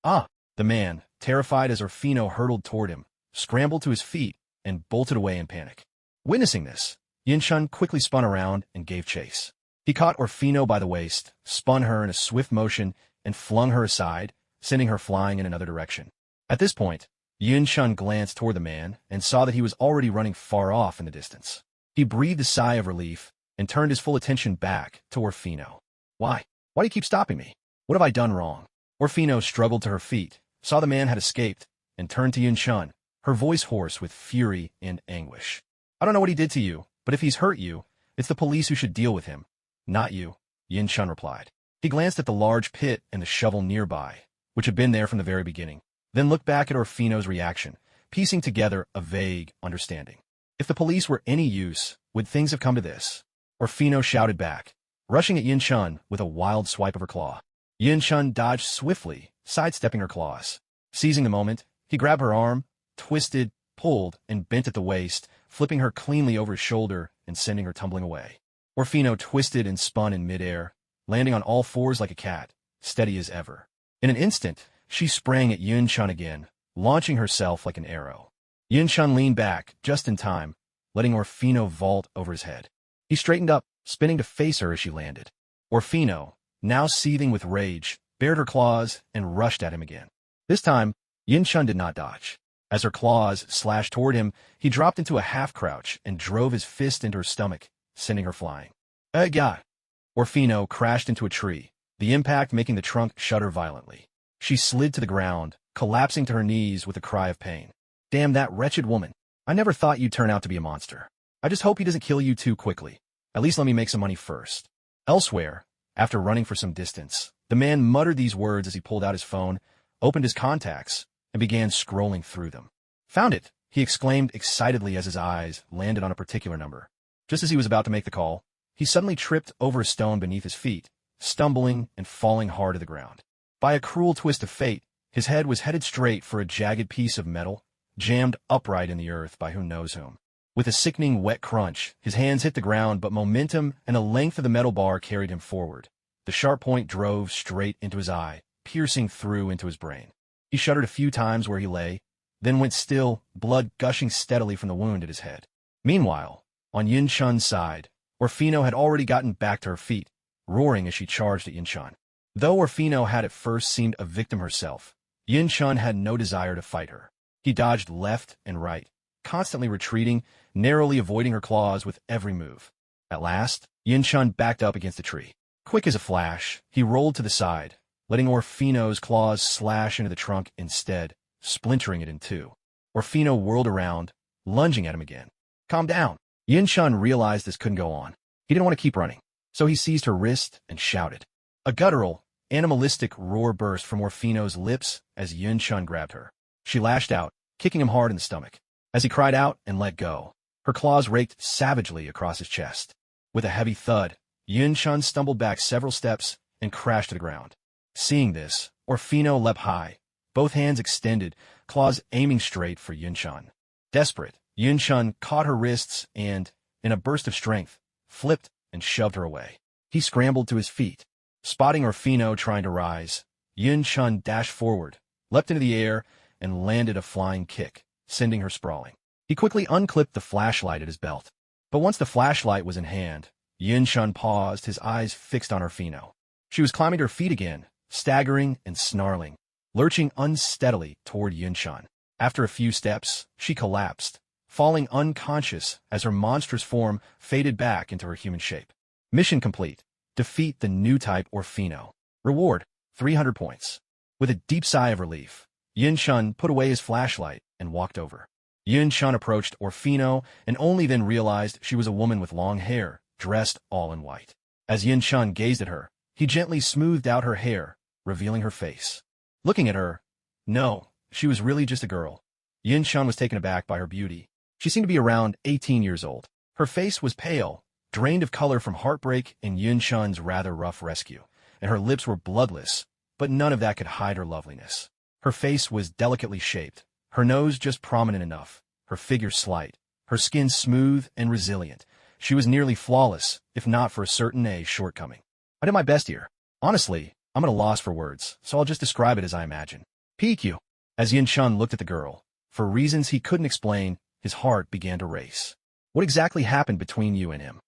The man, terrified as Orphino hurtled toward him, scrambled to his feet and bolted away in panic. Witnessing this, Yin-shun quickly spun around and gave chase. He caught Orphino by the waist, spun her in a swift motion, and flung her aside, sending her flying in another direction. At this point, Yin-shun glanced toward the man and saw that he was already running far off in the distance. He breathed a sigh of relief and turned his full attention back to Orphino. Why? Why do you keep stopping me? What have I done wrong? Orphino struggled to her feet, saw the man had escaped, and turned to Yin-shun, her voice hoarse with fury and anguish. I don't know what he did to you, but if he's hurt you, it's the police who should deal with him. Not you, Yin-shun replied. He glanced at the large pit and the shovel nearby, which had been there from the very beginning, then looked back at Orphino's reaction, piecing together a vague understanding. If the police were any use, would things have come to this? Orphino shouted back, rushing at Yin-shun with a wild swipe of her claw. Yin-shun dodged swiftly, sidestepping her claws. Seizing the moment, he grabbed her arm, twisted, pulled, and bent at the waist, flipping her cleanly over his shoulder and sending her tumbling away. Orphino twisted and spun in midair, landing on all fours like a cat, steady as ever. In an instant, she sprang at Yin-shun again, launching herself like an arrow. Yin-shun leaned back, just in time, letting Orphino vault over his head. He straightened up, spinning to face her as she landed. Orphino, now seething with rage, bared her claws and rushed at him again. This time, Yin-shun did not dodge. As her claws slashed toward him, he dropped into a half-crouch and drove his fist into her stomach, sending her flying. God! Orphino crashed into a tree, the impact making the trunk shudder violently. She slid to the ground, collapsing to her knees with a cry of pain. Damn that wretched woman. I never thought you'd turn out to be a monster. I just hope he doesn't kill you too quickly. At least let me make some money first. Elsewhere, after running for some distance, the man muttered these words as he pulled out his phone, opened his contacts, and began scrolling through them. Found it, he exclaimed excitedly as his eyes landed on a particular number. Just as he was about to make the call, he suddenly tripped over a stone beneath his feet, stumbling and falling hard to the ground. By a cruel twist of fate, his head was headed straight for a jagged piece of metal, jammed upright in the earth by who knows whom. With a sickening wet crunch, his hands hit the ground, but momentum and the length of the metal bar carried him forward. The sharp point drove straight into his eye, piercing through into his brain. He shuddered a few times where he lay, then went still, blood gushing steadily from the wound at his head. Meanwhile, on Yin-shun's side, Orphino had already gotten back to her feet, roaring as she charged at Yin-shun. Though Orphino had at first seemed a victim herself, Yin-shun had no desire to fight her. He dodged left and right, constantly retreating, narrowly avoiding her claws with every move. At last, Yin-chun backed up against a tree. Quick as a flash, he rolled to the side, letting Orfino's claws slash into the trunk instead, splintering it in two. Orfino whirled around, lunging at him again. Calm down. Yin-chun realized this couldn't go on. He didn't want to keep running, so he seized her wrist and shouted. A guttural, animalistic roar burst from Orfino's lips as Yin-chun grabbed her. She lashed out, kicking him hard in the stomach. As he cried out and let go, her claws raked savagely across his chest. With a heavy thud, Yin-chun stumbled back several steps and crashed to the ground. Seeing this, Orfino leapt high, both hands extended, claws aiming straight for Yin-chun. Desperate, Yin-chun caught her wrists and, in a burst of strength, flipped and shoved her away. He scrambled to his feet. Spotting Orfino trying to rise, Yin-chun dashed forward, leapt into the air, and landed a flying kick, sending her sprawling. He quickly unclipped the flashlight at his belt. But once the flashlight was in hand, Yin-chun paused, his eyes fixed on Orfino. She was climbing to her feet again, staggering and snarling, lurching unsteadily toward Yin-chun. After a few steps, she collapsed, falling unconscious as her monstrous form faded back into her human shape. Mission complete. Defeat the new type Orfino. Reward, 300 points. With a deep sigh of relief, Yin-chun put away his flashlight and walked over. Yin-chun approached Orfino and only then realized she was a woman with long hair, dressed all in white. As Yin-chun gazed at her, he gently smoothed out her hair, revealing her face. Looking at her, no, she was really just a girl. Yin-chun was taken aback by her beauty. She seemed to be around 18 years old. Her face was pale, drained of color from heartbreak and Yin-chun's rather rough rescue, and her lips were bloodless, but none of that could hide her loveliness. Her face was delicately shaped, her nose just prominent enough, her figure slight, her skin smooth and resilient. She was nearly flawless, if not for a certain shortcoming. I did my best here. Honestly, I'm at a loss for words, so I'll just describe it as I imagine. PQ. As Yin-chun looked at the girl, for reasons he couldn't explain, his heart began to race. What exactly happened between you and him?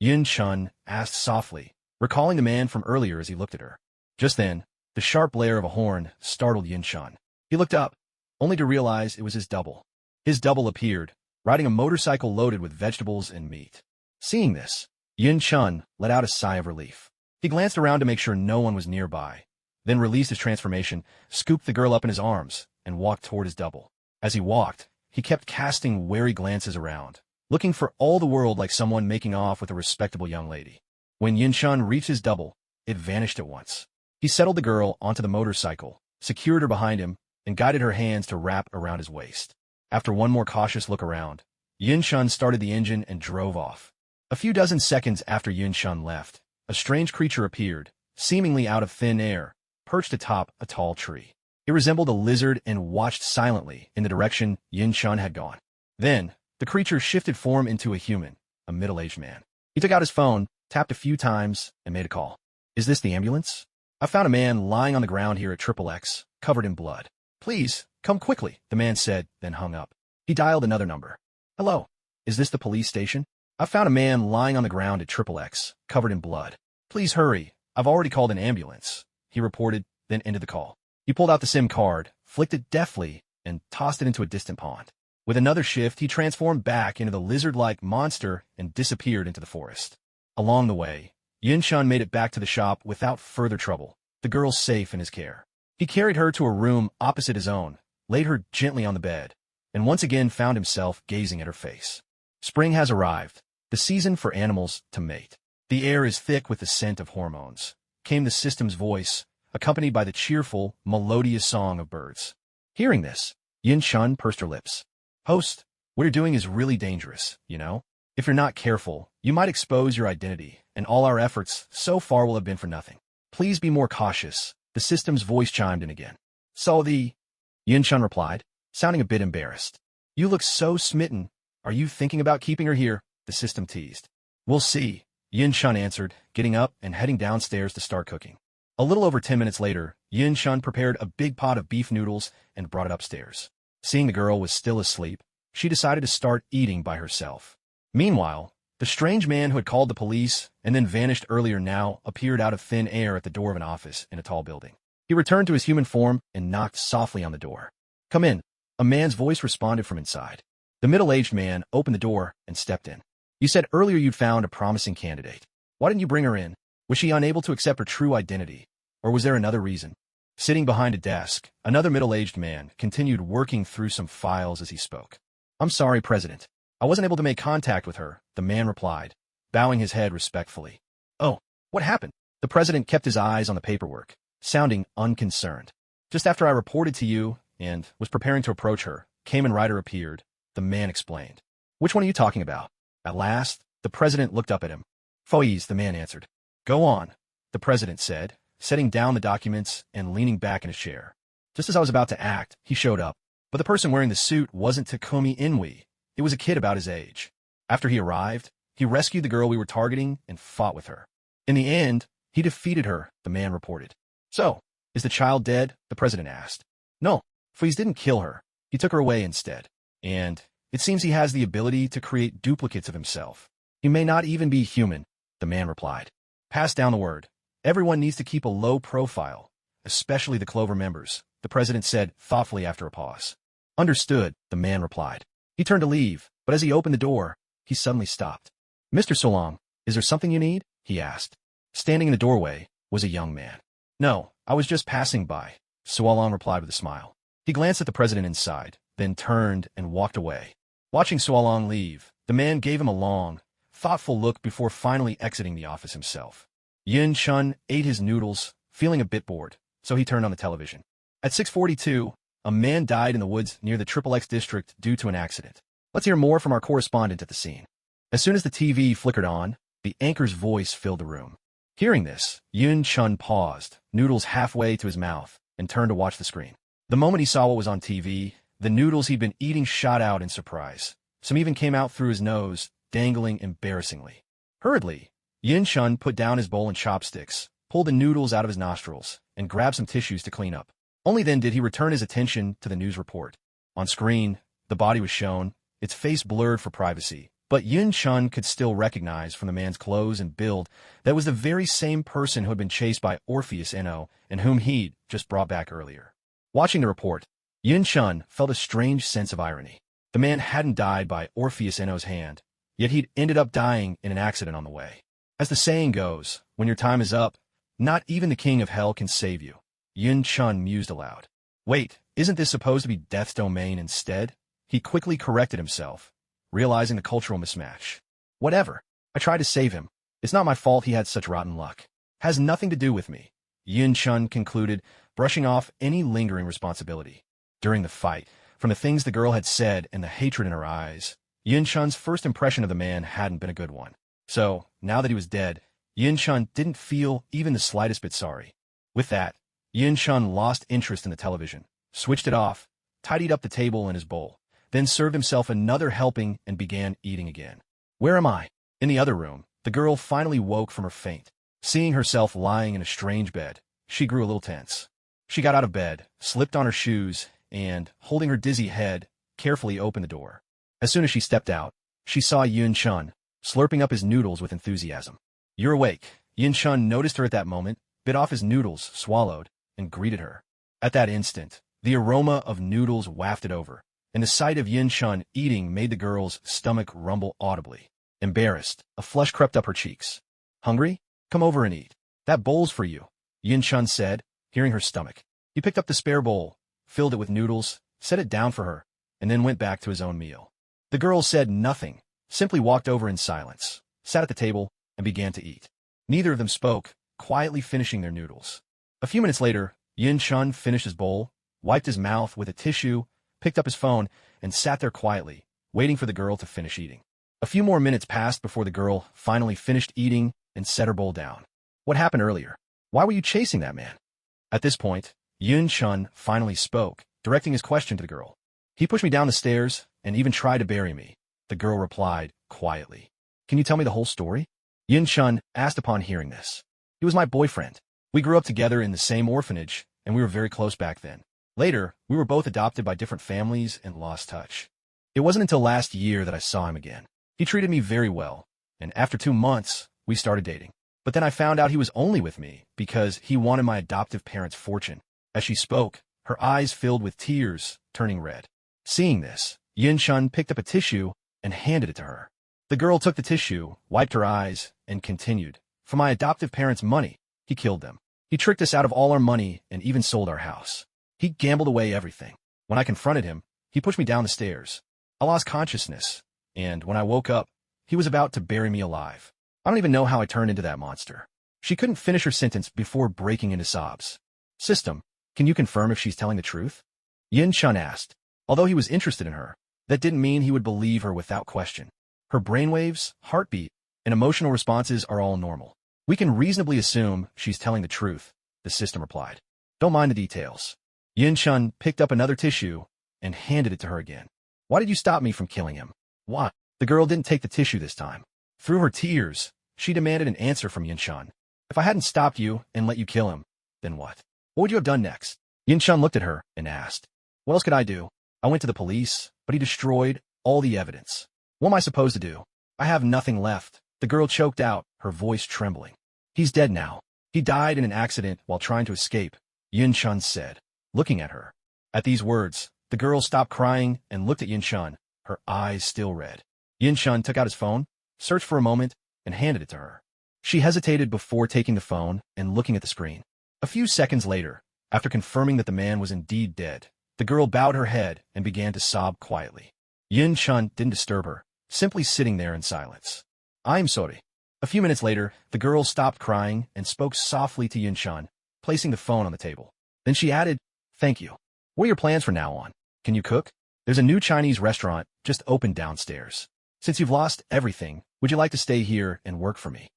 Yin-chun asked softly, recalling the man from earlier as he looked at her. Just then, the sharp blare of a horn startled Yin-chun. He looked up, only to realize it was his double. His double appeared, riding a motorcycle loaded with vegetables and meat. Seeing this, Yin-chun let out a sigh of relief. He glanced around to make sure no one was nearby, then released his transformation, scooped the girl up in his arms, and walked toward his double. As he walked, he kept casting wary glances around, looking for all the world like someone making off with a respectable young lady. When Yin-chun reached his double, it vanished at once. He settled the girl onto the motorcycle, secured her behind him, and guided her hands to wrap around his waist. After one more cautious look around, Yin-chun started the engine and drove off. A few dozen seconds after Yin-chun left, a strange creature appeared, seemingly out of thin air, perched atop a tall tree. It resembled a lizard and watched silently in the direction Yin-chun had gone. Then, the creature shifted form into a human, a middle-aged man. He took out his phone, tapped a few times, and made a call. Is this the ambulance? I found a man lying on the ground here at XXX, covered in blood. Please, come quickly, the man said, then hung up. He dialed another number. Hello, is this the police station? I found a man lying on the ground at XXX, covered in blood. Please hurry, I've already called an ambulance, he reported, then ended the call. He pulled out the SIM card, flicked it deftly, and tossed it into a distant pond. With another shift, he transformed back into the lizard-like monster and disappeared into the forest. Along the way, Yin-chun made it back to the shop without further trouble, the girl safe in his care. He carried her to a room opposite his own, laid her gently on the bed, and once again found himself gazing at her face. Spring has arrived, the season for animals to mate. The air is thick with the scent of hormones, came the system's voice, accompanied by the cheerful, melodious song of birds. Hearing this, Yin-chun pursed her lips. Host, what you're doing is really dangerous, you know? If you're not careful, you might expose your identity, and all our efforts so far will have been for nothing. Please be more cautious, the system's voice chimed in again. Yin-chun replied, sounding a bit embarrassed. You look so smitten. Are you thinking about keeping her here? The system teased. We'll see, Yin-chun answered, getting up and heading downstairs to start cooking. A little over 10 minutes later, Yin-chun prepared a big pot of beef noodles and brought it upstairs. Seeing the girl was still asleep, she decided to start eating by herself. Meanwhile, the strange man who had called the police and then vanished earlier now appeared out of thin air at the door of an office in a tall building. He returned to his human form and knocked softly on the door. Come in, A man's voice responded from inside. The middle-aged man opened the door and stepped in. You said earlier you'd found a promising candidate. Why didn't you bring her in? Was she unable to accept her true identity? Or was there another reason? Sitting behind a desk, another middle-aged man continued working through some files as he spoke. I'm sorry, President. I wasn't able to make contact with her, the man replied, bowing his head respectfully. Oh, what happened? The president kept his eyes on the paperwork, sounding unconcerned. Just after I reported to you and was preparing to approach her, Kamen Rider appeared, the man explained. Which one are you talking about? At last, the president looked up at him. Foes, the man answered. Go on, the president said, setting down the documents and leaning back in his chair. Just as I was about to act, he showed up. But the person wearing the suit wasn't Takumi Inui. It was a kid about his age. After he arrived, he rescued the girl we were targeting and fought with her. In the end, he defeated her, the man reported. So, is the child dead? The president asked. No, Foes didn't kill her. He took her away instead. And it seems he has the ability to create duplicates of himself. He may not even be human, the man replied. Pass down the word. Everyone needs to keep a low profile, especially the Clover members, the president said thoughtfully after a pause. Understood, the man replied. He turned to leave, but as he opened the door, he suddenly stopped. Mr. Solong, is there something you need? He asked. Standing in the doorway was a young man. No, I was just passing by, Solong replied with a smile. He glanced at the president inside, then turned and walked away. Watching Solong leave, the man gave him a long, thoughtful look before finally exiting the office himself. Yin Chun ate his noodles, feeling a bit bored, so he turned on the television. At 6:42, a man died in the woods near the XXX district due to an accident. Let's hear more from our correspondent at the scene. As soon as the TV flickered on, the anchor's voice filled the room. Hearing this, Yin Chun paused, noodles halfway to his mouth, and turned to watch the screen. The moment he saw what was on TV, the noodles he'd been eating shot out in surprise. Some even came out through his nose, dangling embarrassingly. Hurriedly, Yin Chun put down his bowl and chopsticks, pulled the noodles out of his nostrils, and grabbed some tissues to clean up. Only then did he return his attention to the news report. On screen, the body was shown, its face blurred for privacy, but Yin Chun could still recognize from the man's clothes and build that it was the very same person who had been chased by Orpheus Enno and whom he'd just brought back earlier. Watching the report, Yin Chun felt a strange sense of irony. The man hadn't died by Orpheus Enno's hand, yet he'd ended up dying in an accident on the way. As the saying goes, when your time is up, not even the king of hell can save you. Yin Chun mused aloud. Wait, isn't this supposed to be Death's domain instead? He quickly corrected himself, realizing the cultural mismatch. Whatever. I tried to save him. It's not my fault he had such rotten luck. Has nothing to do with me, Yin Chun concluded, brushing off any lingering responsibility. During the fight, from the things the girl had said and the hatred in her eyes, Yin Chun's first impression of the man hadn't been a good one. So, now that he was dead, Yin Chun didn't feel even the slightest bit sorry. With that, Yin Chun lost interest in the television, switched it off, tidied up the table and his bowl, then served himself another helping and began eating again. Where am I? In the other room, the girl finally woke from her faint. Seeing herself lying in a strange bed, she grew a little tense. She got out of bed, slipped on her shoes, and, holding her dizzy head, carefully opened the door. As soon as she stepped out, she saw Yin Chun, slurping up his noodles with enthusiasm. You're awake. Yin Chun noticed her at that moment, bit off his noodles, swallowed, and greeted her. At that instant, the aroma of noodles wafted over, and the sight of Yin Chun eating made the girl's stomach rumble audibly. Embarrassed, a flush crept up her cheeks. Hungry? Come over and eat. That bowl's for you, Yin Chun said, hearing her stomach. He picked up the spare bowl, filled it with noodles, set it down for her, and then went back to his own meal. The girl said nothing, simply walked over in silence, sat at the table, and began to eat. Neither of them spoke, quietly finishing their noodles. A few minutes later, Yin Chun finished his bowl, wiped his mouth with a tissue, picked up his phone, and sat there quietly, waiting for the girl to finish eating. A few more minutes passed before the girl finally finished eating and set her bowl down. What happened earlier? Why were you chasing that man? At this point, Yin Chun finally spoke, directing his question to the girl. He pushed me down the stairs and even tried to bury me, the girl replied quietly. Can you tell me the whole story? Yin Chun asked upon hearing this. He was my boyfriend. We grew up together in the same orphanage, and we were very close back then. Later, we were both adopted by different families and lost touch. It wasn't until last year that I saw him again. He treated me very well, and after 2 months, we started dating. But then I found out he was only with me because he wanted my adoptive parents' fortune. As she spoke, her eyes filled with tears, turning red. Seeing this, Yin Shun picked up a tissue and handed it to her. The girl took the tissue, wiped her eyes, and continued. For my adoptive parents' money, he killed them. He tricked us out of all our money and even sold our house. He gambled away everything. When I confronted him, he pushed me down the stairs. I lost consciousness, and when I woke up, he was about to bury me alive. I don't even know how I turned into that monster. She couldn't finish her sentence before breaking into sobs. System, can you confirm if she's telling the truth? Yin Shun asked. Although he was interested in her, that didn't mean he would believe her without question. Her brainwaves, heartbeat, and emotional responses are all normal. We can reasonably assume she's telling the truth, the system replied. Don't mind the details. Yin Shun picked up another tissue and handed it to her again. Why did you stop me from killing him? Why? The girl didn't take the tissue this time. Through her tears, she demanded an answer from Yin Shun. If I hadn't stopped you and let you kill him, then what? What would you have done next? Yin Shun looked at her and asked. What else could I do? I went to the police, but he destroyed all the evidence. What am I supposed to do? I have nothing left. The girl choked out, her voice trembling. He's dead now. He died in an accident while trying to escape, Yin Shun said, looking at her. At these words, the girl stopped crying and looked at Yin Shun, her eyes still red. Yin Shun took out his phone, searched for a moment, and handed it to her. She hesitated before taking the phone and looking at the screen. A few seconds later, after confirming that the man was indeed dead, the girl bowed her head and began to sob quietly. Yin Shun didn't disturb her, simply sitting there in silence. I'm sorry. A few minutes later, the girl stopped crying and spoke softly to Yin Shun, placing the phone on the table. Then she added, Thank you. What are your plans from now on? Can you cook? There's a new Chinese restaurant just opened downstairs. Since you've lost everything, would you like to stay here and work for me?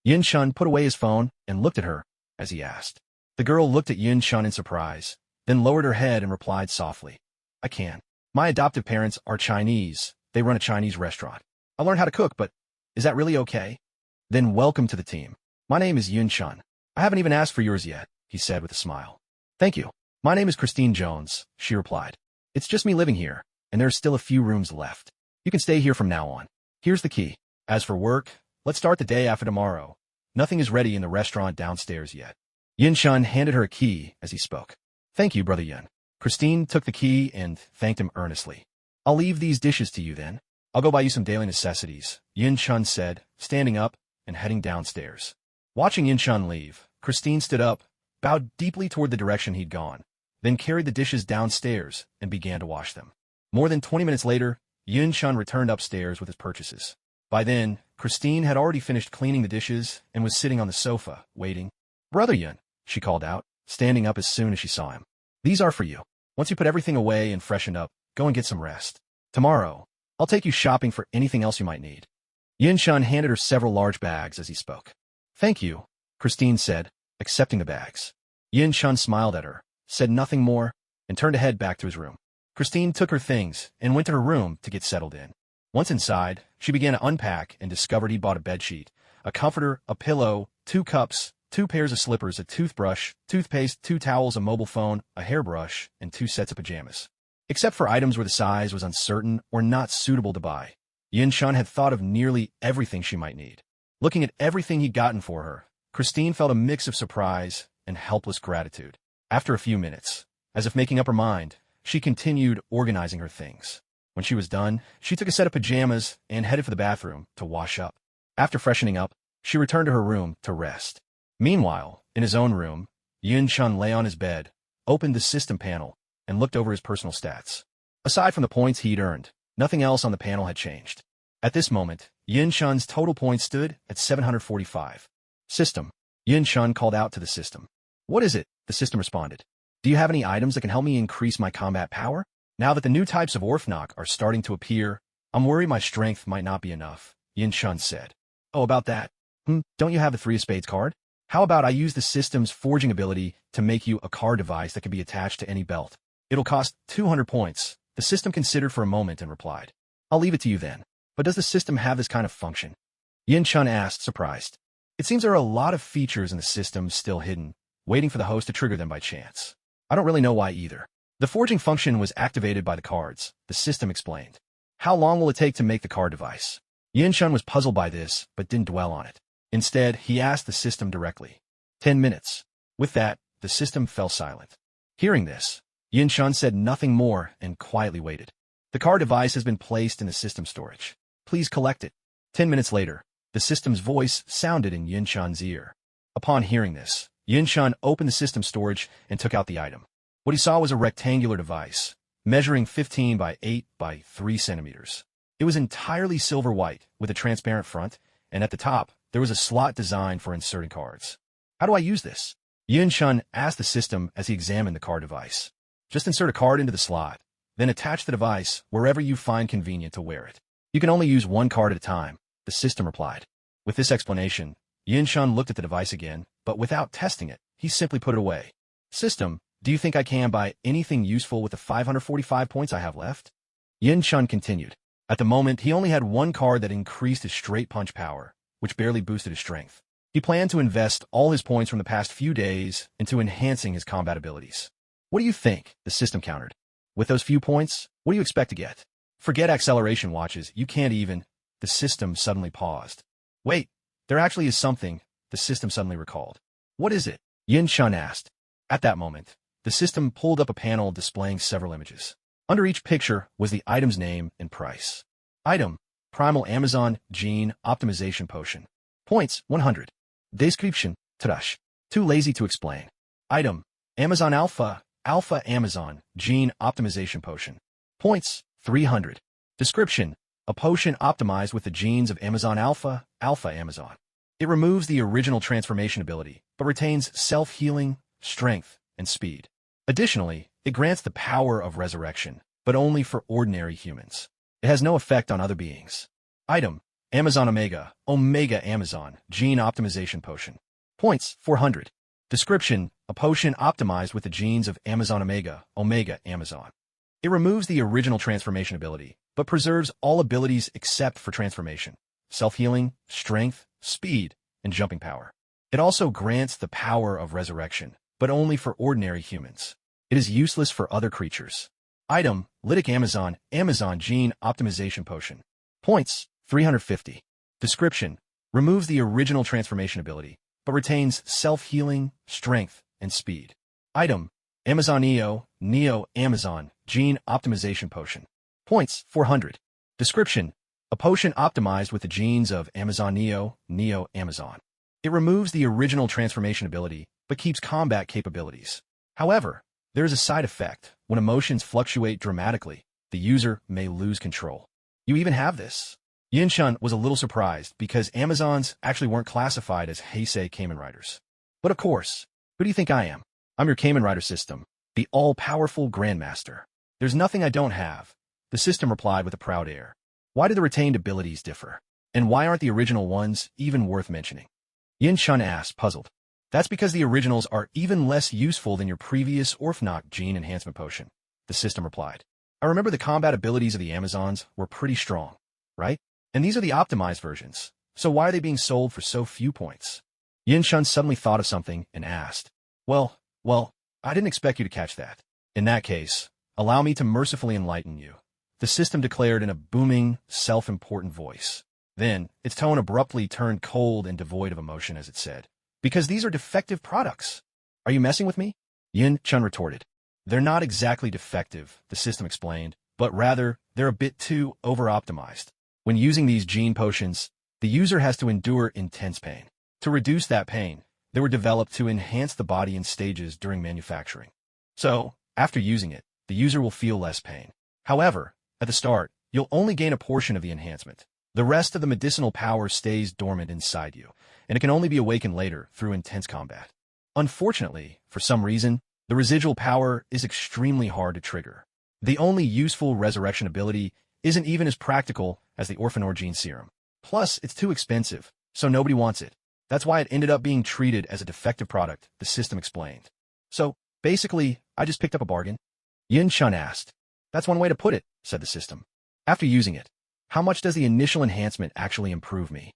Yin Shun put away his phone and looked at her as he asked. The girl looked at Yin Shun in surprise, then lowered her head and replied softly, I can. My adoptive parents are Chinese. They run a Chinese restaurant. I learned how to cook, but is that really okay? Then welcome to the team. My name is Yin Shun. I haven't even asked for yours yet, he said with a smile. Thank you. My name is Christine Jones, she replied. It's just me living here, and there are still a few rooms left. You can stay here from now on. Here's the key. As for work, let's start the day after tomorrow. Nothing is ready in the restaurant downstairs yet. Yin Shun handed her a key as he spoke. Thank you, Brother Yin. Christine took the key and thanked him earnestly. I'll leave these dishes to you then. I'll go buy you some daily necessities, Yin Shun said, standing up and heading downstairs. Watching Yin Shun leave, Christine stood up, bowed deeply toward the direction he'd gone, then carried the dishes downstairs and began to wash them. More than 20 minutes later, Yin Shun returned upstairs with his purchases. By then, Christine had already finished cleaning the dishes and was sitting on the sofa, waiting. Brother Yin, she called out, standing up as soon as she saw him. These are for you. Once you put everything away and freshened up, go and get some rest. Tomorrow, I'll take you shopping for anything else you might need. Yin Shun handed her several large bags as he spoke. Thank you, Christine said, accepting the bags. Yin Shun smiled at her, said nothing more, and turned to head back to his room. Christine took her things and went to her room to get settled in. Once inside, she began to unpack and discovered he'd bought a bedsheet, a comforter, a pillow, 2 cups, 2 pairs of slippers, a toothbrush, toothpaste, 2 towels, a mobile phone, a hairbrush, and 2 sets of pajamas. Except for items where the size was uncertain or not suitable to buy, Yin Shun had thought of nearly everything she might need. Looking at everything he'd gotten for her, Christine felt a mix of surprise and helpless gratitude. After a few minutes, as if making up her mind, she continued organizing her things. When she was done, she took a set of pajamas and headed for the bathroom to wash up. After freshening up, she returned to her room to rest. Meanwhile, in his own room, Yin Shun lay on his bed, opened the system panel, and looked over his personal stats. Aside from the points he'd earned, nothing else on the panel had changed. At this moment, Yin Shun's total points stood at 745. System. Yin Shun called out to the system. What is it? The system responded. Do you have any items that can help me increase my combat power? Now that the new types of Orphnok are starting to appear, I'm worried my strength might not be enough, Yin Shun said. Oh, about that. Don't you have the 3 of Spades card? How about I use the system's forging ability to make you a card device that can be attached to any belt? It'll cost 200 points. The system considered for a moment and replied. I'll leave it to you then. But does the system have this kind of function? Yin Shun asked, surprised. It seems there are a lot of features in the system still hidden, waiting for the host to trigger them by chance. I don't really know why either. The forging function was activated by the cards, the system explained. How long will it take to make the card device? Yin Shun was puzzled by this, but didn't dwell on it. Instead, he asked the system directly. 10 minutes. With that, the system fell silent. Hearing this, Yin Shun said nothing more and quietly waited. The card device has been placed in the system storage. Please collect it. 10 minutes later, the system's voice sounded in Yin-chan's ear. Upon hearing this, Yin-chan opened the system storage and took out the item. What he saw was a rectangular device, measuring 15 by 8 by 3 centimeters. It was entirely silver white, with a transparent front, and at the top, there was a slot designed for inserting cards. How do I use this? Yin-chan asked the system as he examined the card device. Just insert a card into the slot, then attach the device wherever you find convenient to wear it. You can only use one card at a time, the system replied. With this explanation, Yin-chan looked at the device again, but without testing it, he simply put it away. System, do you think I can buy anything useful with the 545 points I have left? Yin-chan continued. At the moment, he only had one card that increased his straight punch power, which barely boosted his strength. He planned to invest all his points from the past few days into enhancing his combat abilities. What do you think? The system countered. With those few points, what do you expect to get? Forget acceleration watches, you can't even. The system suddenly paused. Wait, there actually is something, the system suddenly recalled. What is it? Yin-chan asked. At that moment, the system pulled up a panel displaying several images. Under each picture was the item's name and price. Item, Primal Amazon Gene Optimization Potion. Points, 100. Description, trash. Too lazy to explain. Item, Amazon Alpha Amazon Gene Optimization Potion. Points, 300. Description, a potion optimized with the genes of Amazon Alpha Amazon. It removes the original transformation ability, but retains self-healing, strength, and speed. Additionally, it grants the power of resurrection, but only for ordinary humans. It has no effect on other beings. Item, Amazon Omega Amazon Gene Optimization Potion. Points, 400. Description, a potion optimized with the genes of Amazon Omega Amazon. It removes the original transformation ability, but preserves all abilities except for transformation, self-healing, strength, speed, and jumping power. It also grants the power of resurrection, but only for ordinary humans. It is useless for other creatures. Item, Lytic Amazon Gene Optimization Potion. Points, 350. Description, removes the original transformation ability, but retains self-healing, strength, and speed. Item, Amazon Neo Amazon Gene Optimization Potion. Points, 400. Description, a potion optimized with the genes of Amazon Neo Amazon. It removes the original transformation ability, but keeps combat capabilities. However, there is a side effect. When emotions fluctuate dramatically, the user may lose control. You even have this? Yin-chan was a little surprised because Amazons actually weren't classified as Heisei Kamen Riders. But of course, who do you think I am? I'm your Kamen Rider system, the all-powerful Grandmaster. There's nothing I don't have, the system replied with a proud air. Why do the retained abilities differ? And why aren't the original ones even worth mentioning? Yin-chan asked, puzzled. That's because the originals are even less useful than your previous Orphanok Gene Enhancement Potion, the system replied. I remember the combat abilities of the Amazons were pretty strong, right? And these are the optimized versions, so why are they being sold for so few points? Yin-chan suddenly thought of something and asked, Well, I didn't expect you to catch that. In that case, allow me to mercifully enlighten you, the system declared in a booming, self-important voice. Then, its tone abruptly turned cold and devoid of emotion as it said, Because these are defective products. Are you messing with me? Yin-chan retorted. They're not exactly defective, the system explained, but rather, they're a bit too over-optimized. When using these gene potions, the user has to endure intense pain. To reduce that pain, they were developed to enhance the body in stages during manufacturing. So, after using it, the user will feel less pain. However, at the start, you'll only gain a portion of the enhancement. The rest of the medicinal power stays dormant inside you, and it can only be awakened later through intense combat. Unfortunately, for some reason, the residual power is extremely hard to trigger. The only useful resurrection ability isn't even as practical as the Orphanor Gene Serum. Plus, it's too expensive, so nobody wants it. That's why it ended up being treated as a defective product, the system explained. So, basically, I just picked up a bargain? Yin-chan asked. That's one way to put it, said the system. After using it, how much does the initial enhancement actually improve me?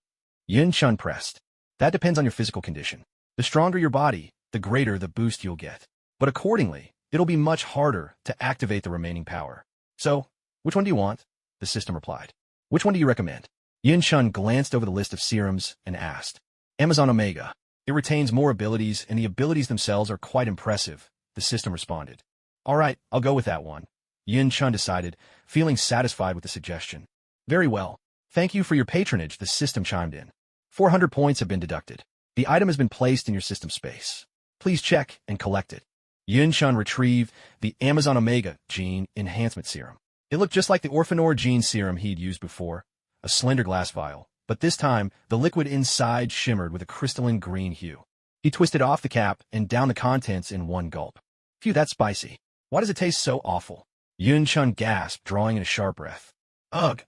Yin-chan pressed. That depends on your physical condition. The stronger your body, the greater the boost you'll get. But accordingly, it'll be much harder to activate the remaining power. So, which one do you want? The system replied. Which one do you recommend? Yin-chan glanced over the list of serums and asked. Amazon Omega. It retains more abilities, and the abilities themselves are quite impressive, the system responded. All right, I'll go with that one. Yin-chun decided, feeling satisfied with the suggestion. Very well. Thank you for your patronage, the system chimed in. 400 points have been deducted. The item has been placed in your system space. Please check and collect it. Yin-chun retrieved the Amazon Omega Gene Enhancement Serum. It looked just like the Orphanor Gene Serum he'd used before, a slender glass vial, but this time the liquid inside shimmered with a crystalline green hue. He twisted off the cap and downed the contents in one gulp. Phew, that's spicy. Why does it taste so awful? Yin-chun gasped, drawing in a sharp breath. Ugh,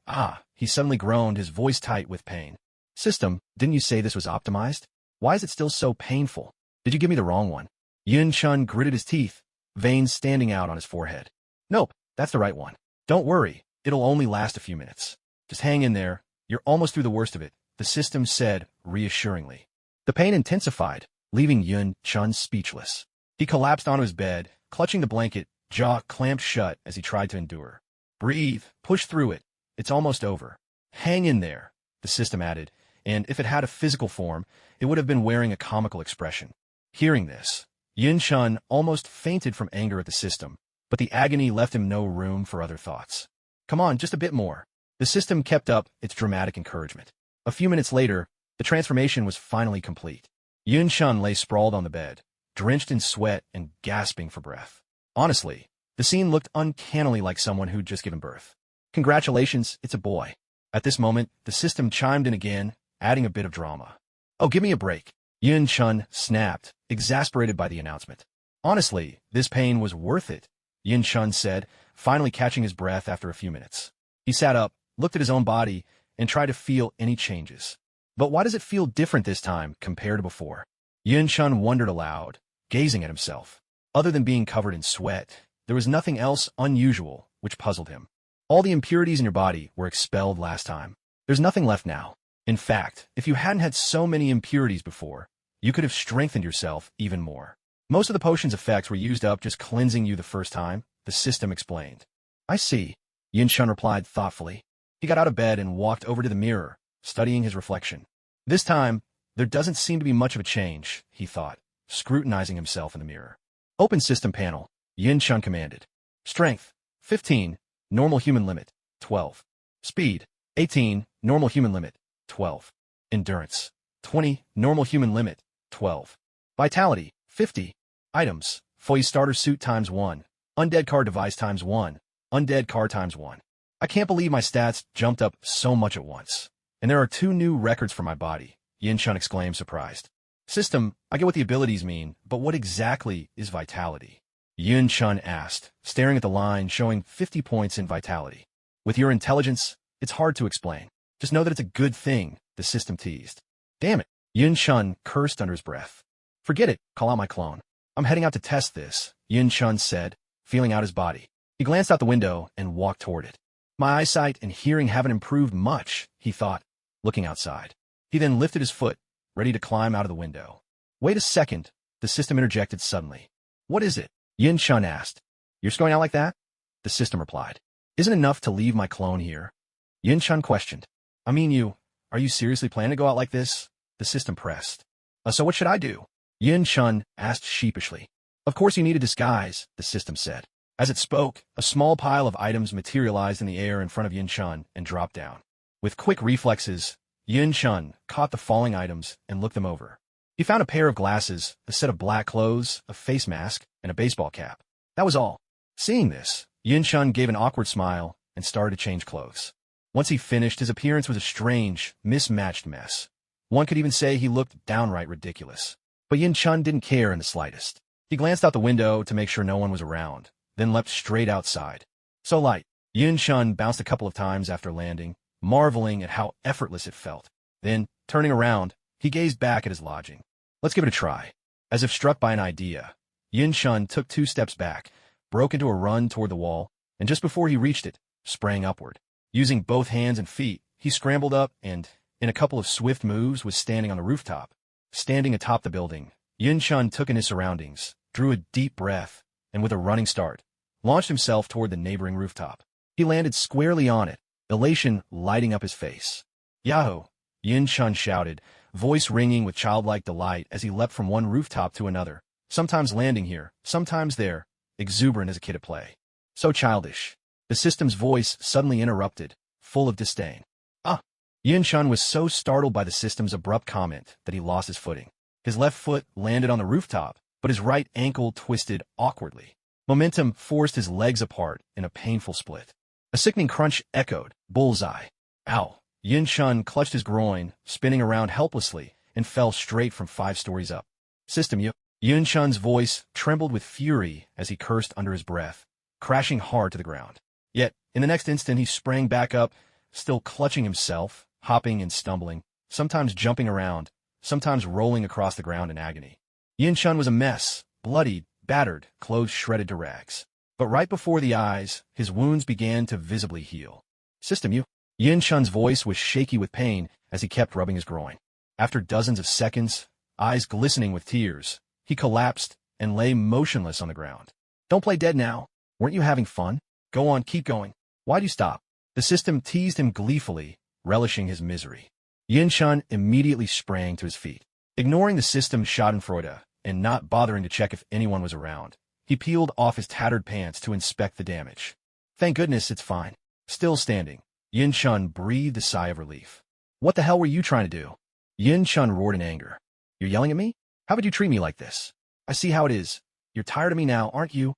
he suddenly groaned, his voice tight with pain. System, didn't you say this was optimized? Why is it still so painful? Did you give me the wrong one? Yin-chun gritted his teeth, veins standing out on his forehead. Nope, that's the right one. Don't worry, it'll only last a few minutes. Just hang in there, you're almost through the worst of it, the system said reassuringly. The pain intensified, leaving Yin-chun speechless. He collapsed onto his bed, clutching the blanket, jaw clamped shut as he tried to endure. Breathe, push through it, it's almost over. Hang in there, the system added, and if it had a physical form, it would have been wearing a comical expression. Hearing this, Yin-chun almost fainted from anger at the system, but the agony left him no room for other thoughts. Come on, just a bit more. The system kept up its dramatic encouragement. A few minutes later, the transformation was finally complete. Yin-chun lay sprawled on the bed, drenched in sweat and gasping for breath. Honestly, the scene looked uncannily like someone who'd just given birth. Congratulations, it's a boy. At this moment, the system chimed in again, adding a bit of drama. Oh, give me a break. Yin-chun snapped, exasperated by the announcement. Honestly, this pain was worth it, Yin-chun said, finally catching his breath after a few minutes. He sat up, looked at his own body, and tried to feel any changes. But why does it feel different this time compared to before? Yin-chun wondered aloud, gazing at himself. Other than being covered in sweat, there was nothing else unusual, which puzzled him. All the impurities in your body were expelled last time. There's nothing left now. In fact, if you hadn't had so many impurities before, you could have strengthened yourself even more. Most of the potion's effects were used up just cleansing you the first time, the system explained. I see, Yin-chun replied thoughtfully. He got out of bed and walked over to the mirror, studying his reflection. This time, there doesn't seem to be much of a change, he thought, scrutinizing himself in the mirror. Open system panel, Yin-chun commanded. Strength, 15, normal human limit, 12. Speed, 18, normal human limit, 12. Endurance, 20, normal human limit, 12. Vitality, 50. Items, Foy starter suit times 1. Undead car device times 1. Undead car times 1. I can't believe my stats jumped up so much at once. And there are 2 new records for my body, Yin-chun exclaimed, surprised. System, I get what the abilities mean, but what exactly is vitality? Yin-chun asked, staring at the line showing 50 points in vitality. With your intelligence, it's hard to explain. Just know that it's a good thing, the system teased. Damn it, Yin-chun cursed under his breath. Forget it, call out my clone. I'm heading out to test this, Yin-chun said, feeling out his body. He glanced out the window and walked toward it. My eyesight and hearing haven't improved much, he thought, looking outside. He then lifted his foot, ready to climb out of the window. Wait a second, the system interjected suddenly. What is it? Yin-chun asked. You're just going out like that? The system replied. Isn't it enough to leave my clone here? Yin-chun questioned. I mean are you seriously planning to go out like this? The system pressed. So what should I do? Yin-chun asked sheepishly. Of course you need a disguise, the system said. As it spoke, a small pile of items materialized in the air in front of Yin-chun and dropped down. With quick reflexes, Yin-chun caught the falling items and looked them over. He found a pair of glasses, a set of black clothes, a face mask, and a baseball cap. That was all. Seeing this, Yin-chun gave an awkward smile and started to change clothes. Once he finished, his appearance was a strange, mismatched mess. One could even say he looked downright ridiculous. But Yin-chun didn't care in the slightest. He glanced out the window to make sure no one was around, then leapt straight outside. So light. Yin-chun bounced a couple of times after landing, marveling at how effortless it felt. Then, turning around, he gazed back at his lodging. Let's give it a try. As if struck by an idea, Yin-chun took 2 steps back, broke into a run toward the wall, and just before he reached it, sprang upward. Using both hands and feet, he scrambled up and, in a couple of swift moves, was standing on the rooftop. Standing atop the building, Yin-chun took in his surroundings, drew a deep breath, and with a running start, launched himself toward the neighboring rooftop. He landed squarely on it, elation lighting up his face. Yahoo! Yin-chun shouted, voice ringing with childlike delight as he leapt from one rooftop to another, sometimes landing here, sometimes there, exuberant as a kid at play. So childish. The system's voice suddenly interrupted, full of disdain. Ah! Yin-chun was so startled by the system's abrupt comment that he lost his footing. His left foot landed on the rooftop, but his right ankle twisted awkwardly. Momentum forced his legs apart in a painful split. A sickening crunch echoed. Bullseye. Ow! Yin-chun clutched his groin, spinning around helplessly, and fell straight from 5 stories up. System you. Yin-chun's voice trembled with fury as he cursed under his breath, crashing hard to the ground. Yet, in the next instant he sprang back up, still clutching himself, hopping and stumbling, sometimes jumping around, sometimes rolling across the ground in agony. Yin-chun was a mess, bloodied, battered, clothes shredded to rags. But right before the eyes, his wounds began to visibly heal. System you. Yin-chun's voice was shaky with pain as he kept rubbing his groin. After dozens of seconds, eyes glistening with tears, he collapsed and lay motionless on the ground. Don't play dead now. Weren't you having fun? Go on, keep going. Why'd you stop? The system teased him gleefully, relishing his misery. Yin-chun immediately sprang to his feet. Ignoring the system's schadenfreude and not bothering to check if anyone was around, he peeled off his tattered pants to inspect the damage. Thank goodness it's fine. Still standing, Yin-chun breathed a sigh of relief. What the hell were you trying to do? Yin-chun roared in anger. You're yelling at me? How would you treat me like this? I see how it is. You're tired of me now, aren't you?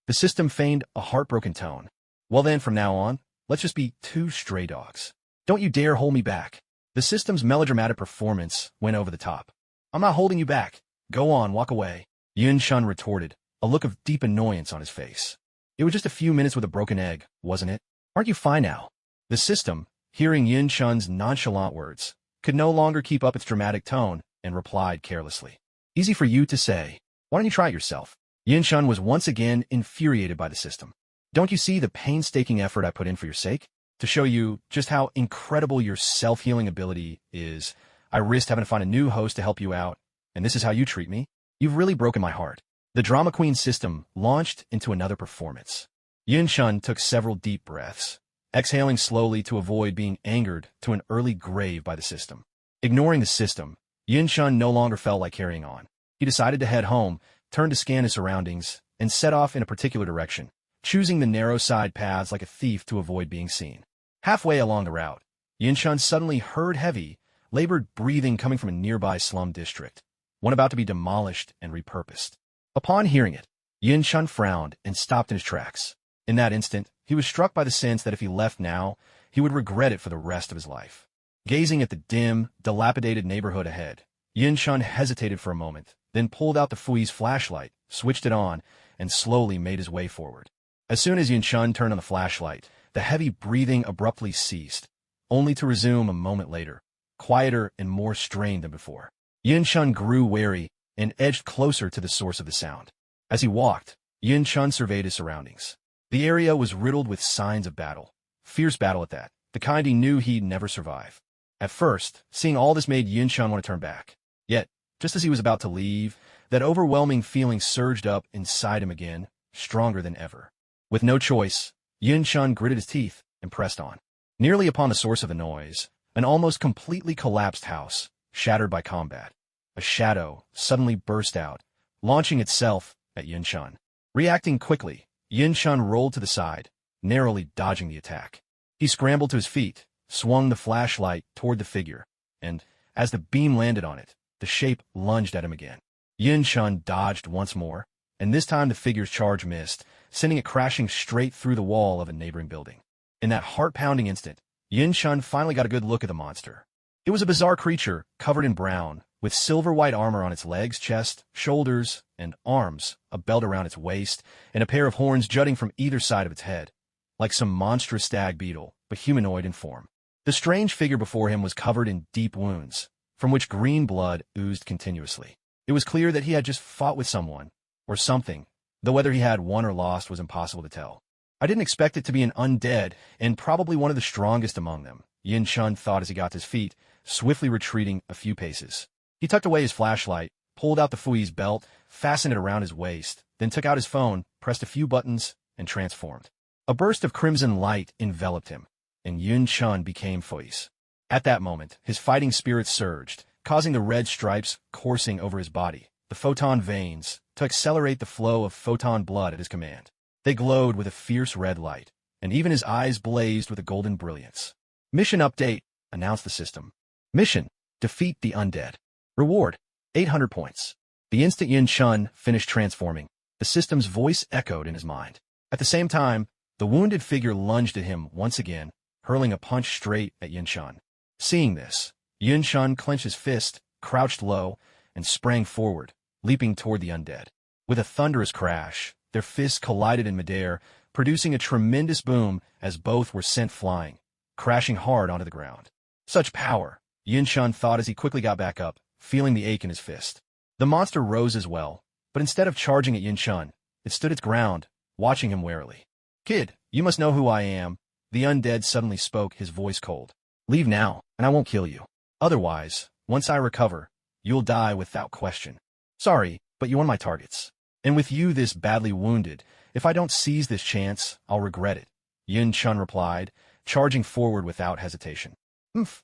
The system feigned a heartbroken tone. Well then, from now on, let's just be 2 stray dogs. Don't you dare hold me back. The system's melodramatic performance went over the top. I'm not holding you back. Go on, walk away. Yin-chun retorted, a look of deep annoyance on his face. It was just a few minutes with a broken egg, wasn't it? Aren't you fine now? The system, hearing Yin-chun's nonchalant words, could no longer keep up its dramatic tone and replied carelessly. Easy for you to say. Why don't you try it yourself? Yin-chun was once again infuriated by the system. Don't you see the painstaking effort I put in for your sake? To show you just how incredible your self-healing ability is, I risked having to find a new host to help you out, and this is how you treat me? You've really broken my heart. The drama queen system launched into another performance. Yin-chun took several deep breaths, exhaling slowly to avoid being angered to an early grave by the system. Ignoring the system, Yin-chun no longer felt like carrying on. He decided to head home, turned to scan his surroundings, and set off in a particular direction, choosing the narrow side paths like a thief to avoid being seen. Halfway along the route, Yin-chun suddenly heard heavy, labored breathing coming from a nearby slum district, one about to be demolished and repurposed. Upon hearing it, Yin-chun frowned and stopped in his tracks. In that instant, he was struck by the sense that if he left now, he would regret it for the rest of his life. Gazing at the dim, dilapidated neighborhood ahead, Yin-chun hesitated for a moment, then pulled out the Fui's flashlight, switched it on, and slowly made his way forward. As soon as Yin-chun turned on the flashlight, the heavy breathing abruptly ceased, only to resume a moment later, quieter and more strained than before. Yin-chun grew wary and edged closer to the source of the sound. As he walked, Yin-chun surveyed his surroundings. The area was riddled with signs of battle. Fierce battle at that, the kind he knew he'd never survive. At first, seeing all this made Yin-chun want to turn back. Yet, just as he was about to leave, that overwhelming feeling surged up inside him again, stronger than ever. With no choice, Yin-chun gritted his teeth and pressed on. Nearly upon the source of the noise, an almost completely collapsed house, shattered by combat. A shadow suddenly burst out, launching itself at Yin-chun. Reacting quickly, Yin-chun rolled to the side, narrowly dodging the attack. He scrambled to his feet, swung the flashlight toward the figure, and, as the beam landed on it, the shape lunged at him again. Yin-chun dodged once more, and this time the figure's charge missed, sending it crashing straight through the wall of a neighboring building. In that heart-pounding instant, Yin-chun finally got a good look at the monster. It was a bizarre creature, covered in brown, with silver-white armor on its legs, chest, shoulders, and arms, a belt around its waist, and a pair of horns jutting from either side of its head, like some monstrous stag beetle, but humanoid in form. The strange figure before him was covered in deep wounds, from which green blood oozed continuously. It was clear that he had just fought with someone, or something, though whether he had won or lost was impossible to tell. I didn't expect it to be an undead, and probably one of the strongest among them, Yin-chun thought as he got to his feet, swiftly retreating a few paces. He tucked away his flashlight, pulled out the Fui's belt, fastened it around his waist, then took out his phone, pressed a few buttons, and transformed. A burst of crimson light enveloped him, and Yin-chun became Fui's. At that moment, his fighting spirit surged, causing the red stripes coursing over his body, the photon veins, to accelerate the flow of photon blood at his command. They glowed with a fierce red light, and even his eyes blazed with a golden brilliance. "Mission update," announced the system. "Mission: defeat the undead. Reward: 800 points." The instant Yin Chun finished transforming, the system's voice echoed in his mind. At the same time, the wounded figure lunged at him once again, hurling a punch straight at Yin Chun. Seeing this, Yin Chun clenched his fist, crouched low, and sprang forward, leaping toward the undead. With a thunderous crash, their fists collided in midair, producing a tremendous boom as both were sent flying, crashing hard onto the ground. Such power, Yin Chun thought as he quickly got back up, feeling the ache in his fist. The monster rose as well, but instead of charging at Yin Chun, it stood its ground, watching him warily. "Kid, you must know who I am," the undead suddenly spoke, his voice cold. "Leave now, and I won't kill you. Otherwise, once I recover, you'll die without question. Sorry, but you're one of my targets. And with you this badly wounded, if I don't seize this chance, I'll regret it," Yin Chun replied, charging forward without hesitation.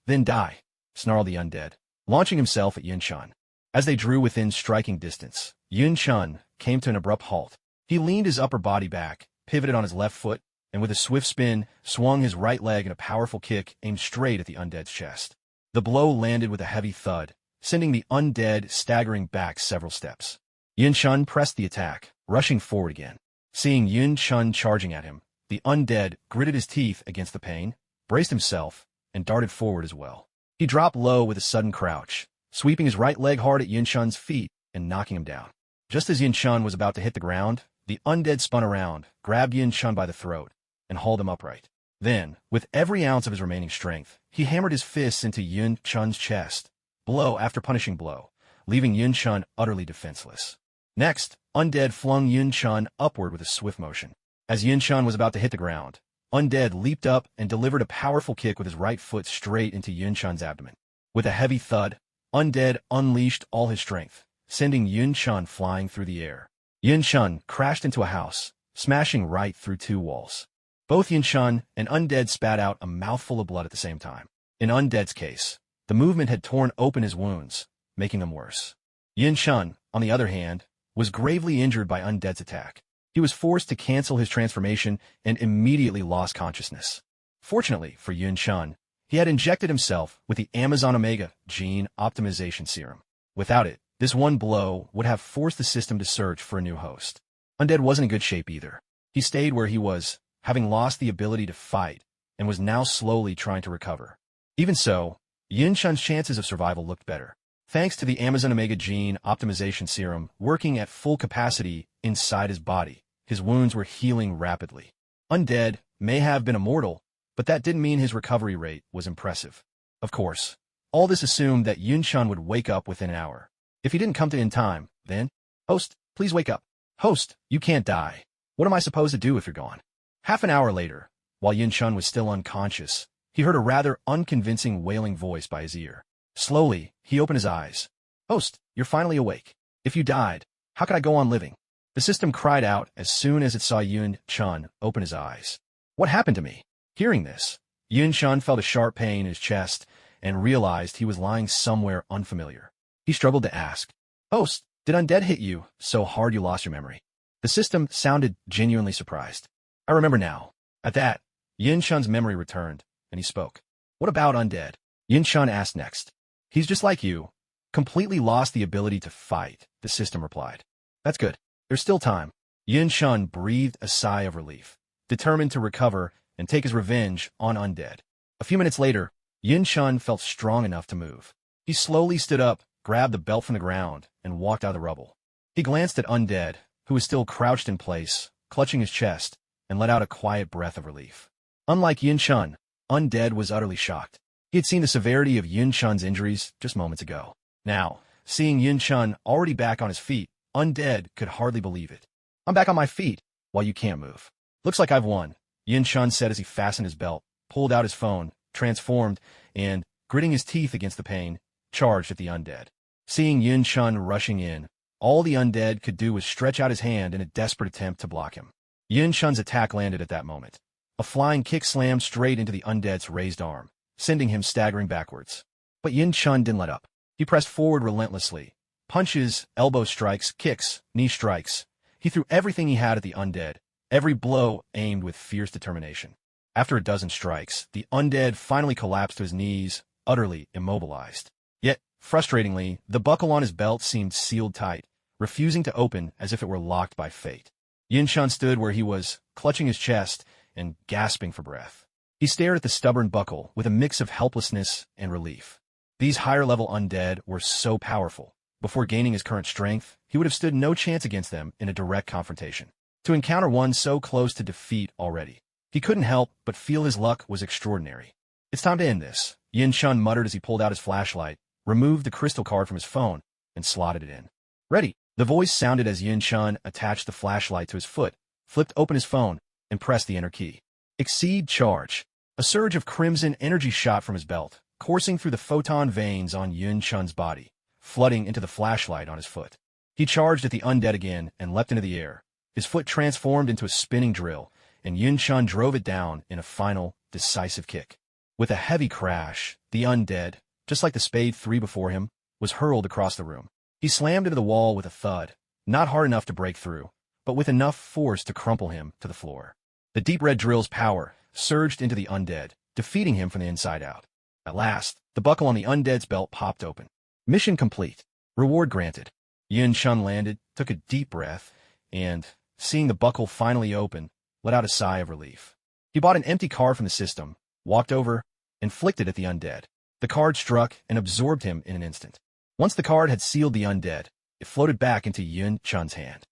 Then die," snarled the undead, launching himself at Yin Chun. As they drew within striking distance, Yin Chun came to an abrupt halt. He leaned his upper body back, pivoted on his left foot, and with a swift spin, swung his right leg in a powerful kick aimed straight at the undead's chest. The blow landed with a heavy thud, sending the undead staggering back several steps. Yin Chun pressed the attack, rushing forward again. Seeing Yin Chun charging at him, the undead gritted his teeth against the pain, braced himself, and darted forward as well. He dropped low with a sudden crouch, sweeping his right leg hard at Yin Chun's feet and knocking him down. Just as Yin Chun was about to hit the ground, the undead spun around, grabbed Yin Chun by the throat, and hauled him upright. Then, with every ounce of his remaining strength, he hammered his fists into Yin Chun's chest, blow after punishing blow, leaving Yin Chun utterly defenseless. Next, Undead flung Yin Chun upward with a swift motion. As Yin Chun was about to hit the ground, Undead leaped up and delivered a powerful kick with his right foot straight into Yin Chun's abdomen. With a heavy thud, Undead unleashed all his strength, sending Yin Chun flying through the air. Yin Chun crashed into a house, smashing right through two walls. Both Yin Chun and Undead spat out a mouthful of blood at the same time. In Undead's case, the movement had torn open his wounds, making them worse. Yin Chun, on the other hand, was gravely injured by Undead's attack. He was forced to cancel his transformation and immediately lost consciousness. Fortunately for Yin Chun, he had injected himself with the Amazon Omega gene optimization serum. Without it, this one blow would have forced the system to search for a new host. Undead wasn't in good shape either. He stayed where he was, having lost the ability to fight, and was now slowly trying to recover. Even so, Yin Chun's chances of survival looked better. Thanks to the Amazon Omega gene optimization serum working at full capacity inside his body, his wounds were healing rapidly. Undead may have been immortal, but that didn't mean his recovery rate was impressive. Of course, all this assumed that Yin Chun would wake up within an hour. If he didn't come to in time, then, "Host, please wake up. Host, you can't die. What am I supposed to do if you're gone?" Half an hour later, while Yin Chun was still unconscious, he heard a rather unconvincing wailing voice by his ear. Slowly, he opened his eyes. "Host, you're finally awake. If you died, how could I go on living?" The system cried out as soon as it saw Yin Chun open his eyes. "What happened to me?" Hearing this, Yin Chun felt a sharp pain in his chest and realized he was lying somewhere unfamiliar. He struggled to ask, "Host, did Undead hit you so hard you lost your memory?" The system sounded genuinely surprised. "I remember now." At that, Yin Chun's memory returned, and he spoke. "What about Undead?" Yin Chun asked next. "He's just like you. Completely lost the ability to fight," the system replied. "That's good. There's still time." Yin Chun breathed a sigh of relief, determined to recover and take his revenge on Undead. A few minutes later, Yin Chun felt strong enough to move. He slowly stood up, grabbed the belt from the ground, and walked out of the rubble. He glanced at Undead, who was still crouched in place, clutching his chest, and let out a quiet breath of relief. Unlike Yin Chun, Undead was utterly shocked. He had seen the severity of Yin Chun's injuries just moments ago. Now, seeing Yin Chun already back on his feet, Undead could hardly believe it. "I'm back on my feet, while you can't move. Looks like I've won," Yin Chun said as he fastened his belt, pulled out his phone, transformed, and, gritting his teeth against the pain, charged at the Undead. Seeing Yin Chun rushing in, all the Undead could do was stretch out his hand in a desperate attempt to block him. Yin Chun's attack landed at that moment. A flying kick slammed straight into the Undead's raised arm, sending him staggering backwards. But Yin Chun didn't let up. He pressed forward relentlessly. Punches, elbow strikes, kicks, knee strikes. He threw everything he had at the Undead, every blow aimed with fierce determination. After a dozen strikes, the undead finally collapsed to his knees, utterly immobilized. Yet, frustratingly, the buckle on his belt seemed sealed tight, refusing to open as if it were locked by fate. Yin-chun stood where he was, clutching his chest and gasping for breath. He stared at the stubborn buckle with a mix of helplessness and relief. These higher-level undead were so powerful. Before gaining his current strength, he would have stood no chance against them in a direct confrontation. To encounter one so close to defeat already, he couldn't help but feel his luck was extraordinary. "It's time to end this," Yin-chun muttered as he pulled out his flashlight, removed the crystal card from his phone, and slotted it in. "Ready." The voice sounded as Yin-chun attached the flashlight to his foot, flipped open his phone, and pressed the enter key. Exceed charge. A surge of crimson energy shot from his belt, coursing through the photon veins on Yin-chun's body, flooding into the flashlight on his foot. He charged at the undead again and leapt into the air. His foot transformed into a spinning drill, and Yin-chun drove it down in a final, decisive kick. With a heavy crash, the undead, just like the Spade 3 before him, was hurled across the room. He slammed into the wall with a thud, not hard enough to break through, but with enough force to crumple him to the floor. The deep red drill's power surged into the undead, defeating him from the inside out. At last, the buckle on the undead's belt popped open. Mission complete. Reward granted. Yin-chun landed, took a deep breath, and, seeing the buckle finally open, let out a sigh of relief. He bought an empty card from the system, walked over, and flicked it at the undead. The card struck and absorbed him in an instant. Once the card had sealed the undead, it floated back into Yin-chun's hand.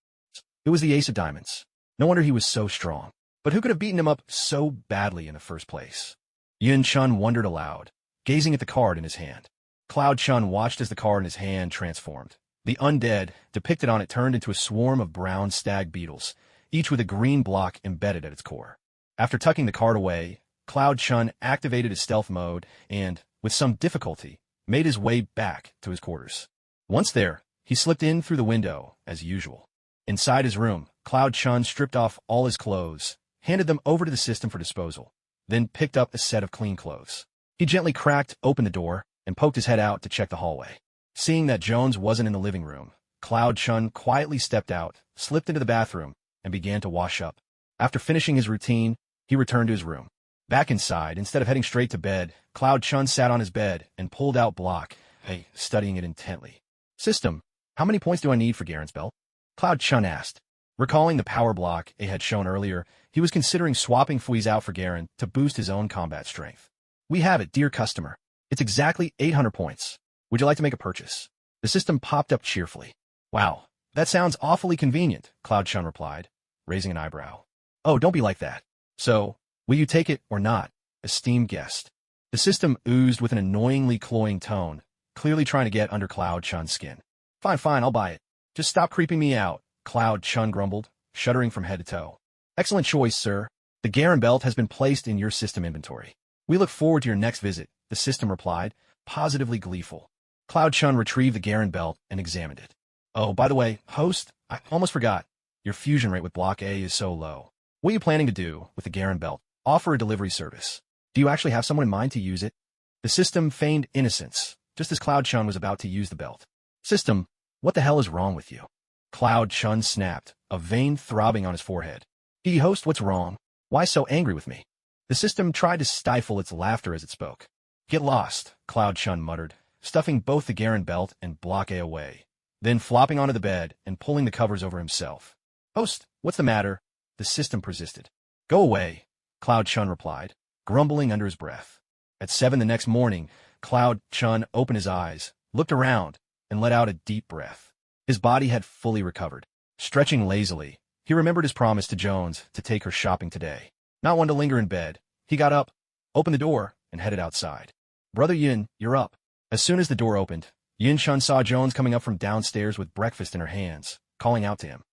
It was the ace of diamonds. No wonder he was so strong. But who could have beaten him up so badly in the first place? Yin-chun wondered aloud, gazing at the card in his hand. Cloud-chun watched as the card in his hand transformed. The undead, depicted on it, turned into a swarm of brown stag beetles, each with a green block embedded at its core. After tucking the card away, Cloud-chun activated his stealth mode and, with some difficulty, made his way back to his quarters. Once there, he slipped in through the window, as usual. Inside his room, Cloud-chun stripped off all his clothes, handed them over to the system for disposal, then picked up a set of clean clothes. He gently cracked open the door and poked his head out to check the hallway. Seeing that Jones wasn't in the living room, Cloud-chun quietly stepped out, slipped into the bathroom, and began to wash up. After finishing his routine, he returned to his room. Back inside, instead of heading straight to bed, Cloud-chun sat on his bed and pulled out block A, studying it intently. "System, how many points do I need for Garen's belt?" Cloud-chun asked. Recalling the power block A had shown earlier, he was considering swapping Fui's out for Garen to boost his own combat strength. "We have it, dear customer. It's exactly 800 points. Would you like to make a purchase?" The system popped up cheerfully. "Wow, that sounds awfully convenient," Cloud-chun replied, raising an eyebrow. "Oh, don't be like that. So, will you take it or not, esteemed guest?" The system oozed with an annoyingly cloying tone, clearly trying to get under Cloud-chun's skin. Fine, I'll buy it. Just stop creeping me out," Cloud-chun grumbled, shuddering from head to toe. "Excellent choice, sir. The Garen belt has been placed in your system inventory. We look forward to your next visit," the system replied, positively gleeful. Cloud-chun retrieved the Garen belt and examined it. "Oh, by the way, host, I almost forgot. Your fusion rate with Block A is so low. What are you planning to do with the Garen belt? Offer a delivery service. Do you actually have someone in mind to use it?" The system feigned innocence, just as Cloud-chun was about to use the belt. "System, what the hell is wrong with you?" Cloud-chun snapped, a vein throbbing on his forehead. Host, what's wrong? Why so angry with me?" The system tried to stifle its laughter as it spoke. "Get lost," Cloud-chun muttered, stuffing both the Garen belt and Block A away, then flopping onto the bed and pulling the covers over himself. "Host, what's the matter?" the system persisted. "Go away," Cloud-chun replied, grumbling under his breath. At 7 the next morning, Cloud-chun opened his eyes, looked around, and let out a deep breath. His body had fully recovered. Stretching lazily, he remembered his promise to Jones to take her shopping today. Not one to linger in bed, he got up, opened the door, and headed outside. "Brother Yin, you're up." As soon as the door opened, Yin-chun saw Jones coming up from downstairs with breakfast in her hands, calling out to him.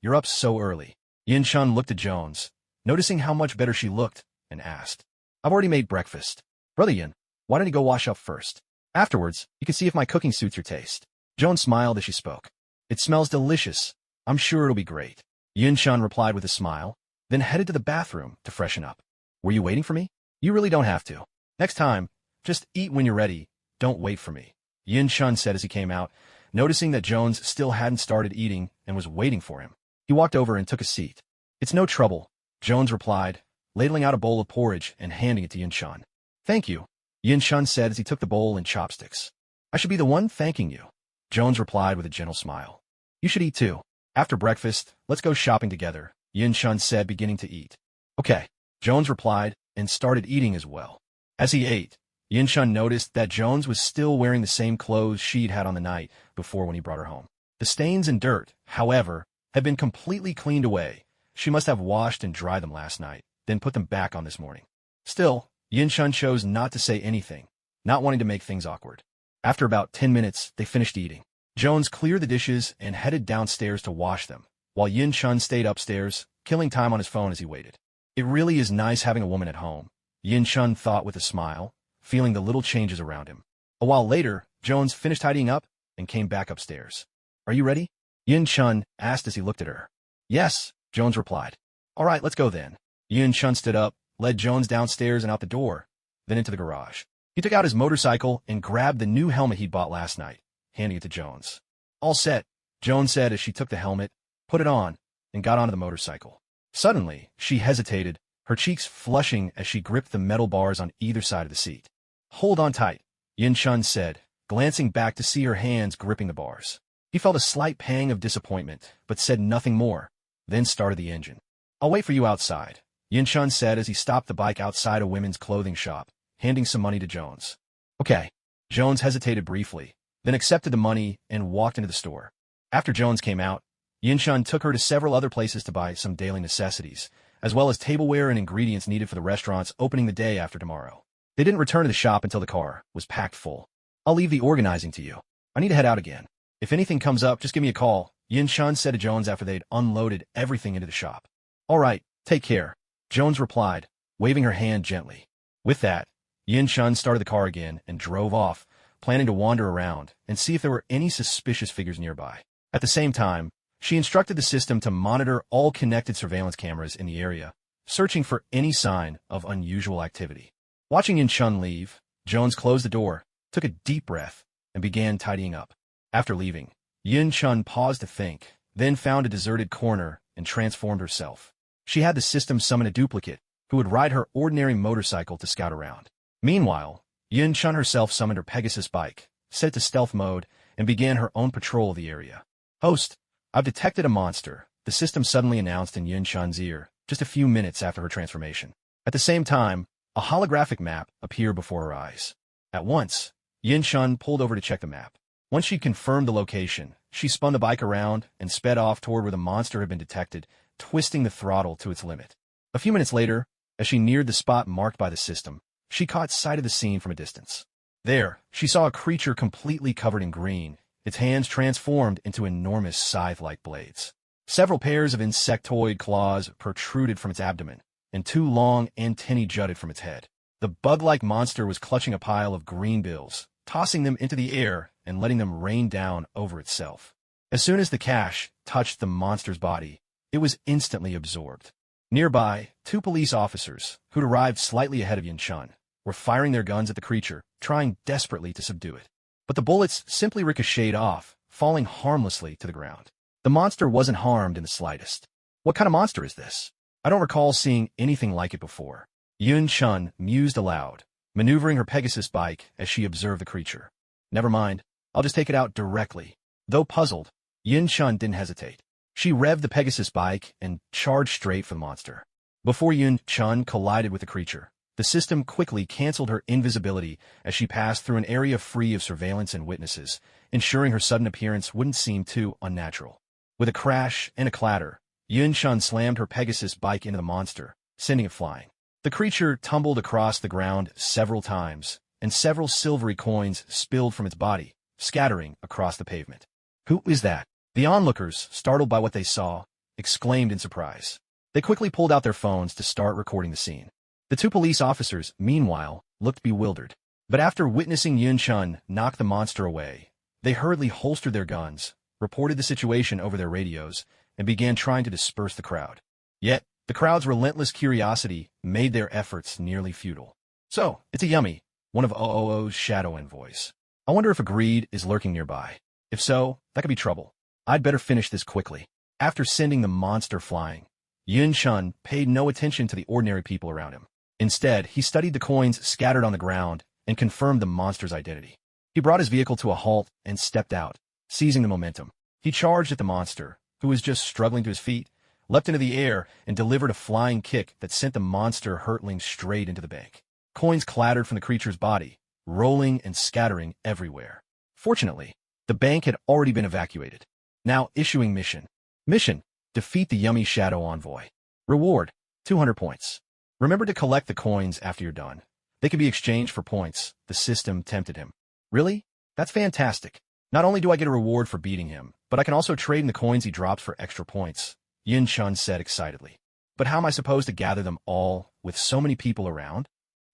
You're up so early." Yin-chun looked at Jones, noticing how much better she looked, and asked, "I've already made breakfast. Brother Yin, why don't you go wash up first? Afterwards, you can see if my cooking suits your taste." Jones smiled as she spoke. "It smells delicious. I'm sure it'll be great." Yin-chun replied with a smile, then headed to the bathroom to freshen up. "Were you waiting for me? You really don't have to. Next time, just eat when you're ready. Don't wait for me," Yin-chun said as he came out, noticing that Jones still hadn't started eating and was waiting for him. He walked over and took a seat. It's no trouble, Jones replied, ladling out a bowl of porridge and handing it to Yin-shun. Thank you, Yin-shun said as he took the bowl and chopsticks. I should be the one thanking you, Jones replied with a gentle smile. You should eat too. After breakfast, let's go shopping together, Yin-shun said, beginning to eat. Okay, Jones replied, and started eating as well. As he ate, Yin-shun noticed that Jones was still wearing the same clothes she'd had on the night before when he brought her home. The stains and dirt, however, had been completely cleaned away. She must have washed and dried them last night, then put them back on this morning. Still, Yin-shun chose not to say anything, not wanting to make things awkward. After about 10 minutes, they finished eating. Jones cleared the dishes and headed downstairs to wash them, while Yin-shun stayed upstairs, killing time on his phone as he waited. It really is nice having a woman at home, Yin-shun thought with a smile, feeling the little changes around him. A while later, Jones finished tidying up and came back upstairs. Are you ready? Yin-shun asked as he looked at her. Yes, Jones replied. All right, let's go then. Yin-shun stood up, led Jones downstairs and out the door, then into the garage. He took out his motorcycle and grabbed the new helmet he'd bought last night, handing it to Jones. All set, Jones said as she took the helmet, put it on, and got onto the motorcycle. Suddenly, she hesitated, her cheeks flushing as she gripped the metal bars on either side of the seat. Hold on tight, Yin-shun said, glancing back to see her hands gripping the bars. He felt a slight pang of disappointment, but said nothing more, then started the engine. I'll wait for you outside, Yin-shun said as he stopped the bike outside a women's clothing shop, handing some money to Jones. Okay. Jones hesitated briefly, then accepted the money and walked into the store. After Jones came out, Yin-shun took her to several other places to buy some daily necessities, as well as tableware and ingredients needed for the restaurants opening the day after tomorrow. They didn't return to the shop until the car was packed full. I'll leave the organizing to you. I need to head out again. If anything comes up, just give me a call, Yin-shun said to Jones after they'd unloaded everything into the shop. All right, take care, Jones replied, waving her hand gently. With that, Yin-shun started the car again and drove off, planning to wander around and see if there were any suspicious figures nearby. At the same time, she instructed the system to monitor all connected surveillance cameras in the area, searching for any sign of unusual activity. Watching Yin-shun leave, Jones closed the door, took a deep breath, and began tidying up. After leaving, Yin-shun paused to think, then found a deserted corner and transformed herself. She had the system summon a duplicate, who would ride her ordinary motorcycle to scout around. Meanwhile, Yin-shun herself summoned her Pegasus bike, set it to stealth mode, and began her own patrol of the area. Host, I've detected a monster, the system suddenly announced in Yin-shun's ear, just a few minutes after her transformation. At the same time, a holographic map appeared before her eyes. At once, Yin-shun pulled over to check the map. Once she confirmed the location, she spun the bike around and sped off toward where the monster had been detected, twisting the throttle to its limit. A few minutes later, as she neared the spot marked by the system, she caught sight of the scene from a distance. There, she saw a creature completely covered in green, its hands transformed into enormous scythe-like blades. Several pairs of insectoid claws protruded from its abdomen, and 2 long antennae jutted from its head. The bug-like monster was clutching a pile of green bills, tossing them into the air and letting them rain down over itself. As soon as the cash touched the monster's body, it was instantly absorbed. Nearby, 2 police officers, who'd arrived slightly ahead of Yin-shun, were firing their guns at the creature, trying desperately to subdue it. But the bullets simply ricocheted off, falling harmlessly to the ground. The monster wasn't harmed in the slightest. What kind of monster is this? I don't recall seeing anything like it before. Yin-shun mused aloud, maneuvering her Pegasus bike as she observed the creature. Never mind, I'll just take it out directly. Though puzzled, Yin-shun didn't hesitate. She revved the Pegasus bike and charged straight for the monster. Before Yin-shun collided with the creature, the system quickly canceled her invisibility as she passed through an area free of surveillance and witnesses, ensuring her sudden appearance wouldn't seem too unnatural. With a crash and a clatter, Yin-shun slammed her Pegasus bike into the monster, sending it flying. The creature tumbled across the ground several times, and several silvery coins spilled from its body, scattering across the pavement. Who is that? The onlookers, startled by what they saw, exclaimed in surprise. They quickly pulled out their phones to start recording the scene. The 2 police officers, meanwhile, looked bewildered. But after witnessing Yin-shun knock the monster away, they hurriedly holstered their guns, reported the situation over their radios, and began trying to disperse the crowd. Yet, the crowd's relentless curiosity made their efforts nearly futile. So, it's a yummy, one of OOO's shadow envoys. I wonder if a greed is lurking nearby. If so, that could be trouble. I'd better finish this quickly. After sending the monster flying, Yun-chun paid no attention to the ordinary people around him. Instead, he studied the coins scattered on the ground and confirmed the monster's identity. He brought his vehicle to a halt and stepped out, seizing the momentum. He charged at the monster, who was just struggling to his feet, leapt into the air, and delivered a flying kick that sent the monster hurtling straight into the bank. Coins clattered from the creature's body, rolling and scattering everywhere. Fortunately, the bank had already been evacuated. Now issuing mission. Mission: defeat the yummy shadow envoy. Reward: 200 points. Remember to collect the coins after you're done. They can be exchanged for points. The system tempted him. Really? That's fantastic. Not only do I get a reward for beating him, but I can also trade in the coins he drops for extra points, Yun-chun said excitedly. But how am I supposed to gather them all with so many people around?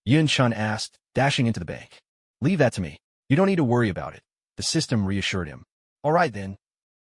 Yun-chun asked, dashing into the bank. Leave that to me. You don't need to worry about it. The system reassured him. All right then.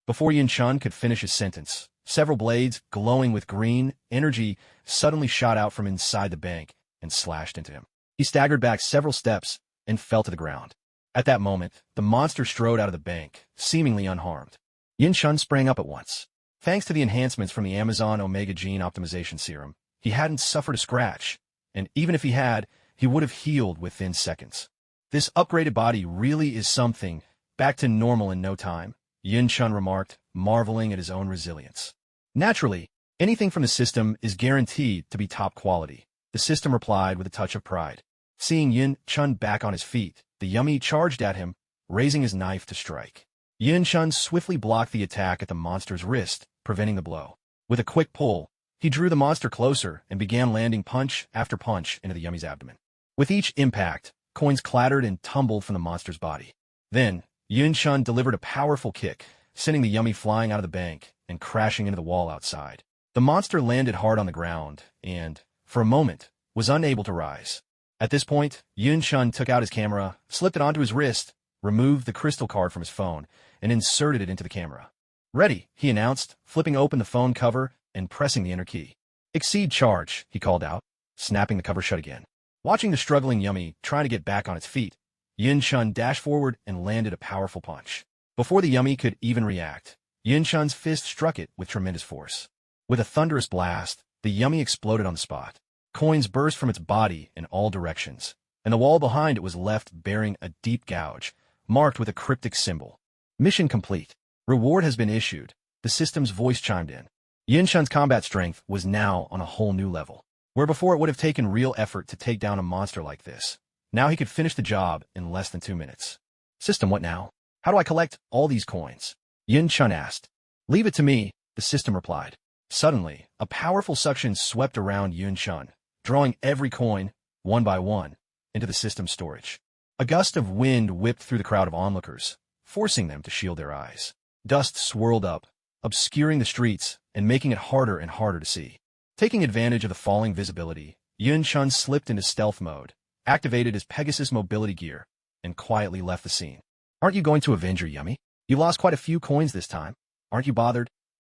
Before Yun-chun could finish his sentence, several blades, glowing with green energy, suddenly shot out from inside the bank and slashed into him. He staggered back several steps and fell to the ground. At that moment, the monster strode out of the bank, seemingly unharmed. Yun-chun sprang up at once. Thanks to the enhancements from the Amazon Omega Gene Optimization Serum, he hadn't suffered a scratch, and even if he had, he would have healed within seconds. This upgraded body really is something. Back to normal in no time, Yun-chun remarked, marveling at his own resilience. Naturally, anything from the system is guaranteed to be top quality, the system replied with a touch of pride. Seeing Yun-chun back on his feet, the yummy charged at him, raising his knife to strike. Yun-chun swiftly blocked the attack at the monster's wrist, preventing the blow. With a quick pull, he drew the monster closer and began landing punch after punch into the yummy's abdomen. With each impact, coins clattered and tumbled from the monster's body. Then, Yun-chun delivered a powerful kick, sending the yummy flying out of the bank and crashing into the wall outside. The monster landed hard on the ground and, for a moment, was unable to rise. At this point, Yun-chun took out his camera, slipped it onto his wrist, removed the crystal card from his phone, and inserted it into the camera. Ready, he announced, flipping open the phone cover and pressing the enter key. Exceed charge, he called out, snapping the cover shut again. Watching the struggling yummy trying to get back on its feet, Yun-chun dashed forward and landed a powerful punch. Before the yummy could even react, Yun-chun's fist struck it with tremendous force. With a thunderous blast, the yummy exploded on the spot. Coins burst from its body in all directions, and the wall behind it was left bearing a deep gouge, marked with a cryptic symbol. Mission complete. Reward has been issued. The system's voice chimed in. Yun-chun's combat strength was now on a whole new level. Where before it would have taken real effort to take down a monster like this, now he could finish the job in less than 2 minutes. System, what now? How do I collect all these coins? Yun-chun asked. Leave it to me, the system replied. Suddenly, a powerful suction swept around Yun-chun, drawing every coin, one by one, into the system's storage. A gust of wind whipped through the crowd of onlookers, forcing them to shield their eyes. Dust swirled up, obscuring the streets and making it harder and harder to see. Taking advantage of the falling visibility, Yun-chun slipped into stealth mode, activated his Pegasus mobility gear, and quietly left the scene. Aren't you going to avenge your yummy? You lost quite a few coins this time. Aren't you bothered?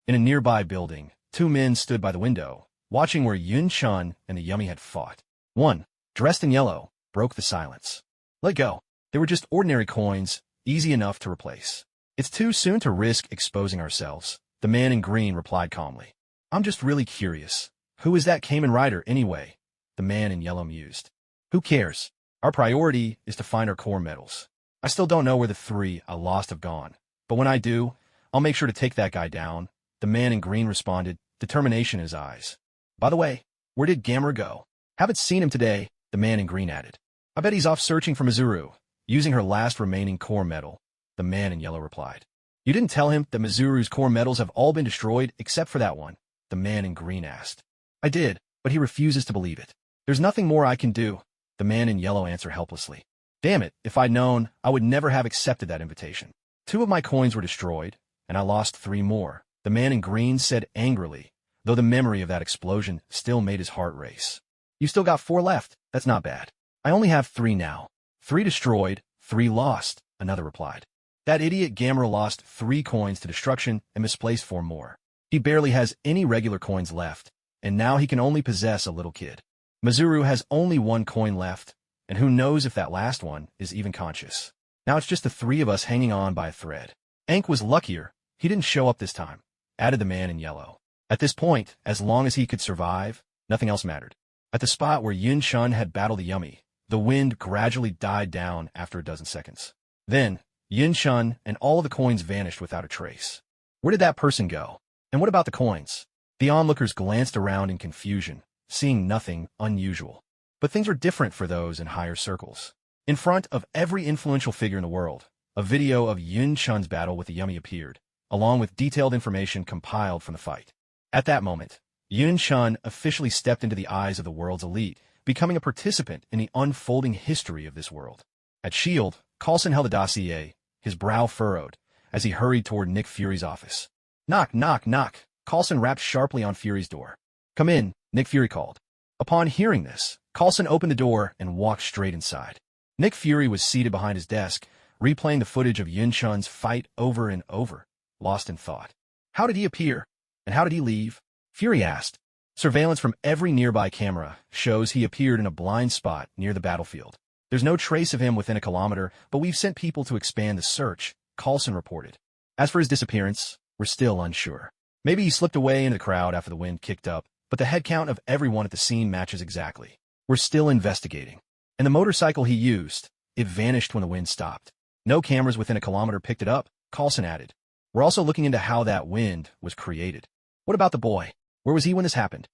In a nearby building, 2 men stood by the window, watching where Yun-chun and the yummy had fought. One, dressed in yellow, broke the silence. Let go. They were just ordinary coins, easy enough to replace. It's too soon to risk exposing ourselves, the man in green replied calmly. I'm just really curious. Who is that Kamen rider anyway? The man in yellow mused. Who cares? Our priority is to find our core medals. I still don't know where the 3 I lost have gone, but when I do, I'll make sure to take that guy down, the man in green responded, determination in his eyes. By the way, where did Gamera go? Haven't seen him today, the man in green added. I bet he's off searching for Mizuru, using her last remaining core medal, the man in yellow replied. You didn't tell him that Mizuru's core medals have all been destroyed except for that one, the man in green asked. I did, but he refuses to believe it. There's nothing more I can do, the man in yellow answered helplessly. Damn it, if I'd known, I would never have accepted that invitation. 2 of my coins were destroyed, and I lost 3 more, the man in green said angrily, though the memory of that explosion still made his heart race. You still got 4 left, that's not bad. I only have 3 now. 3 destroyed, 3 lost, another replied. That idiot Gamera lost 3 coins to destruction and misplaced 4 more. He barely has any regular coins left, and now he can only possess a little kid. Mizuru has only 1 coin left, and who knows if that last one is even conscious. Now it's just the 3 of us hanging on by a thread. Ankh was luckier, he didn't show up this time, added the man in yellow. At this point, as long as he could survive, nothing else mattered. At the spot where Yun Shun had battled the Yummy, the wind gradually died down after a dozen seconds. Then, Yun Shun and all of the coins vanished without a trace. Where did that person go? And what about the coins? The onlookers glanced around in confusion, seeing nothing unusual. But things were different for those in higher circles. In front of every influential figure in the world, a video of Yun Shun's battle with the Yummy appeared, along with detailed information compiled from the fight. At that moment, Yun Shun officially stepped into the eyes of the world's elite, becoming a participant in the unfolding history of this world. At S.H.I.E.L.D., Coulson held a dossier, his brow furrowed, as he hurried toward Nick Fury's office. Knock, knock, knock. Coulson rapped sharply on Fury's door. Come in, Nick Fury called. Upon hearing this, Coulson opened the door and walked straight inside. Nick Fury was seated behind his desk, replaying the footage of Yun Shun's fight over and over, lost in thought. How did he appear? And how did he leave? Fury asked. Surveillance from every nearby camera shows he appeared in a blind spot near the battlefield. There's no trace of him within a kilometer, but we've sent people to expand the search, Coulson reported. As for his disappearance, we're still unsure. Maybe he slipped away into the crowd after the wind kicked up, but the head count of everyone at the scene matches exactly. We're still investigating. And the motorcycle he used, it vanished when the wind stopped. No cameras within a kilometer picked it up, Coulson added. We're also looking into how that wind was created. What about the boy? Where was he when this happened?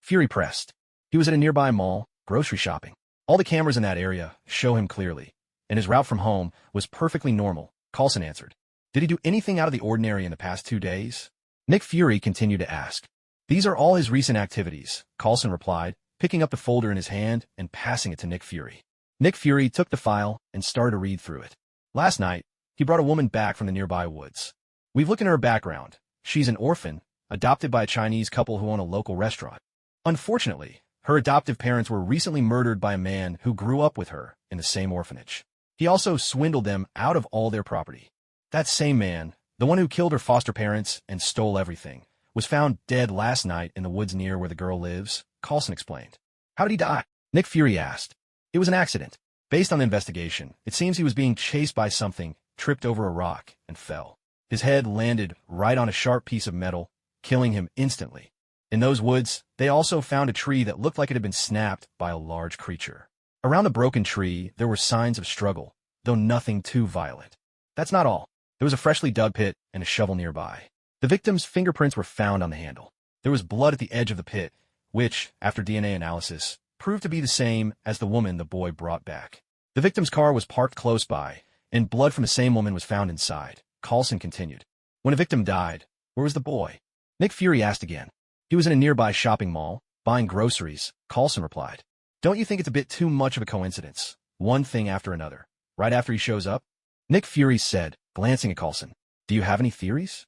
Fury pressed. He was at a nearby mall, grocery shopping. All the cameras in that area show him clearly, and his route from home was perfectly normal, Coulson answered. Did he do anything out of the ordinary in the past 2 days? Nick Fury continued to ask. These are all his recent activities, Coulson replied, picking up the folder in his hand and passing it to Nick Fury. Nick Fury took the file and started to read through it. Last night, he brought a woman back from the nearby woods. We've looked into her background. She's an orphan, adopted by a Chinese couple who own a local restaurant. Unfortunately, her adoptive parents were recently murdered by a man who grew up with her in the same orphanage. He also swindled them out of all their property. That same man, the one who killed her foster parents and stole everything, was found dead last night in the woods near where the girl lives, Coulson explained. How did he die? Nick Fury asked. It was an accident. Based on the investigation, it seems he was being chased by something, tripped over a rock, and fell. His head landed right on a sharp piece of metal, killing him instantly. In those woods, they also found a tree that looked like it had been snapped by a large creature. Around the broken tree, there were signs of struggle, though nothing too violent. That's not all. There was a freshly dug pit and a shovel nearby. The victim's fingerprints were found on the handle. There was blood at the edge of the pit, which, after DNA analysis, proved to be the same as the woman the boy brought back. The victim's car was parked close by, and blood from the same woman was found inside, Coulson continued. When a victim died, where was the boy? Nick Fury asked again. He was in a nearby shopping mall, buying groceries, Coulson replied. Don't you think it's a bit too much of a coincidence? One thing after another. Right after he shows up? Nick Fury said, glancing at Coulson. Do you have any theories?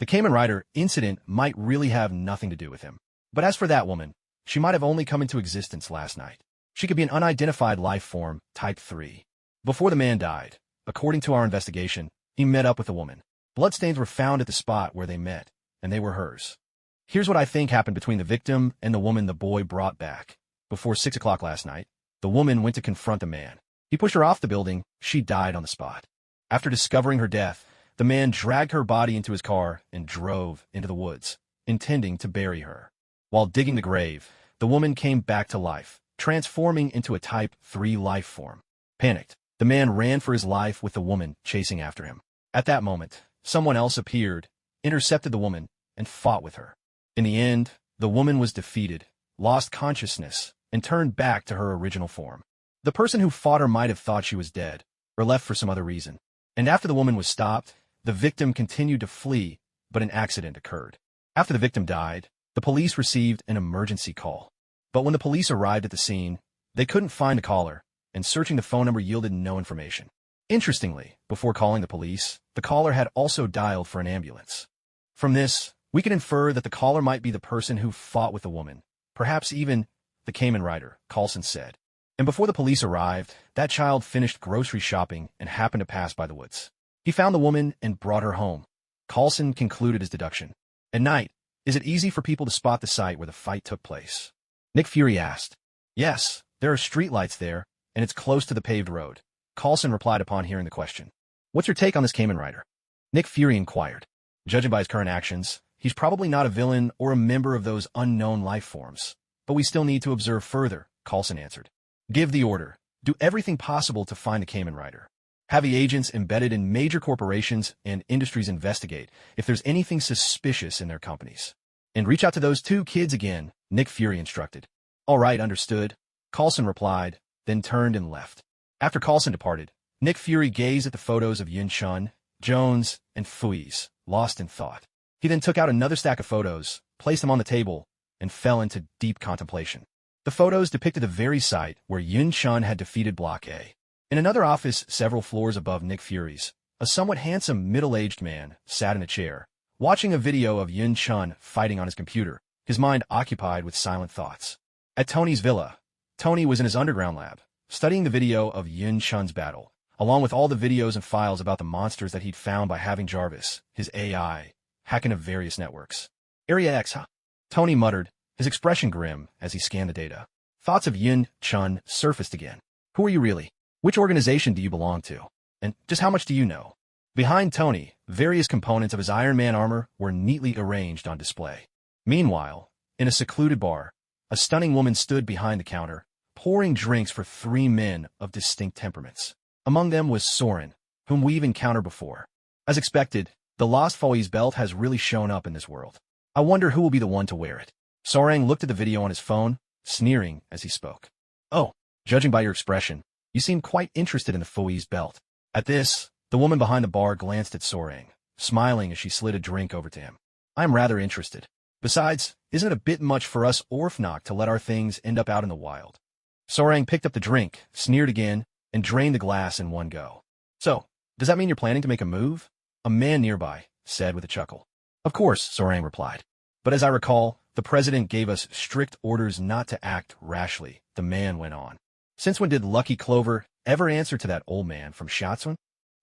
The Kamen Rider incident might really have nothing to do with him. But as for that woman, she might have only come into existence last night. She could be an unidentified life form, type 3. Before the man died, according to our investigation, he met up with the woman. Bloodstains were found at the spot where they met, and they were hers. Here's what I think happened between the victim and the woman the boy brought back. Before 6 o'clock last night, the woman went to confront the man. He pushed her off the building. She died on the spot. After discovering her death, the man dragged her body into his car and drove into the woods, intending to bury her. While digging the grave, the woman came back to life, transforming into a Type 3 life form. Panicked, the man ran for his life with the woman chasing after him. At that moment, someone else appeared, intercepted the woman, and fought with her. In the end, the woman was defeated, lost consciousness, and turned back to her original form. The person who fought her might have thought she was dead, or left for some other reason. And after the woman was stopped, the victim continued to flee, but an accident occurred. After the victim died, the police received an emergency call. But when the police arrived at the scene, they couldn't find the caller, and searching the phone number yielded no information. Interestingly, before calling the police, the caller had also dialed for an ambulance. From this, we can infer that the caller might be the person who fought with the woman, perhaps even the Kamen Rider, Coulson said. And before the police arrived, that child finished grocery shopping and happened to pass by the woods. He found the woman and brought her home. Coulson concluded his deduction. At night, is it easy for people to spot the site where the fight took place? Nick Fury asked. Yes, there are streetlights there, and it's close to the paved road. Coulson replied upon hearing the question. What's your take on this Kamen Rider? Nick Fury inquired. Judging by his current actions, He's probably not a villain or a member of those unknown life forms. But we still need to observe further, Coulson answered. Give the order. Do everything possible to find the Kamen Rider. Have the agents embedded in major corporations and industries investigate if there's anything suspicious in their companies. And reach out to those 2 kids again, Nick Fury instructed. All right, understood, Coulson replied, then turned and left. After Coulson departed, Nick Fury gazed at the photos of Yun Chun, Jones, and Fuiz, lost in thought. He then took out another stack of photos, placed them on the table, and fell into deep contemplation. The photos depicted the very site where Yun Chun had defeated Block A. In another office several floors above Nick Fury's, a somewhat handsome middle-aged man sat in a chair, watching a video of Yun Chun fighting on his computer, his mind occupied with silent thoughts. At Tony's villa, Tony was in his underground lab, studying the video of Yun Chun's battle, along with all the videos and files about the monsters that he'd found by having Jarvis, his AI, hack into various networks. Area X, huh? Tony muttered, his expression grim as he scanned the data. Thoughts of Yun Chun surfaced again. Who are you really? Which organization do you belong to? And just how much do you know? Behind Tony, various components of his Iron Man armor were neatly arranged on display. Meanwhile, in a secluded bar, a stunning woman stood behind the counter, pouring drinks for 3 men of distinct temperaments. Among them was Soren, whom we've encountered before. As expected, the Lost Foy's belt has really shown up in this world. I wonder who will be the one to wear it. Soren looked at the video on his phone, sneering as he spoke. Oh, judging by your expression, you seem quite interested in the Foy's belt. At this, the woman behind the bar glanced at Soren, smiling as she slid a drink over to him. I'm rather interested. Besides, isn't it a bit much for us Orphnok to let our things end up out in the wild? Soren picked up the drink, sneered again, and drained the glass in one go. So, does that mean you're planning to make a move? A man nearby said with a chuckle. Of course, Soren replied. But as I recall, the president gave us strict orders not to act rashly, the man went on. Since when did Lucky Clover ever answer to that old man from Shatsun?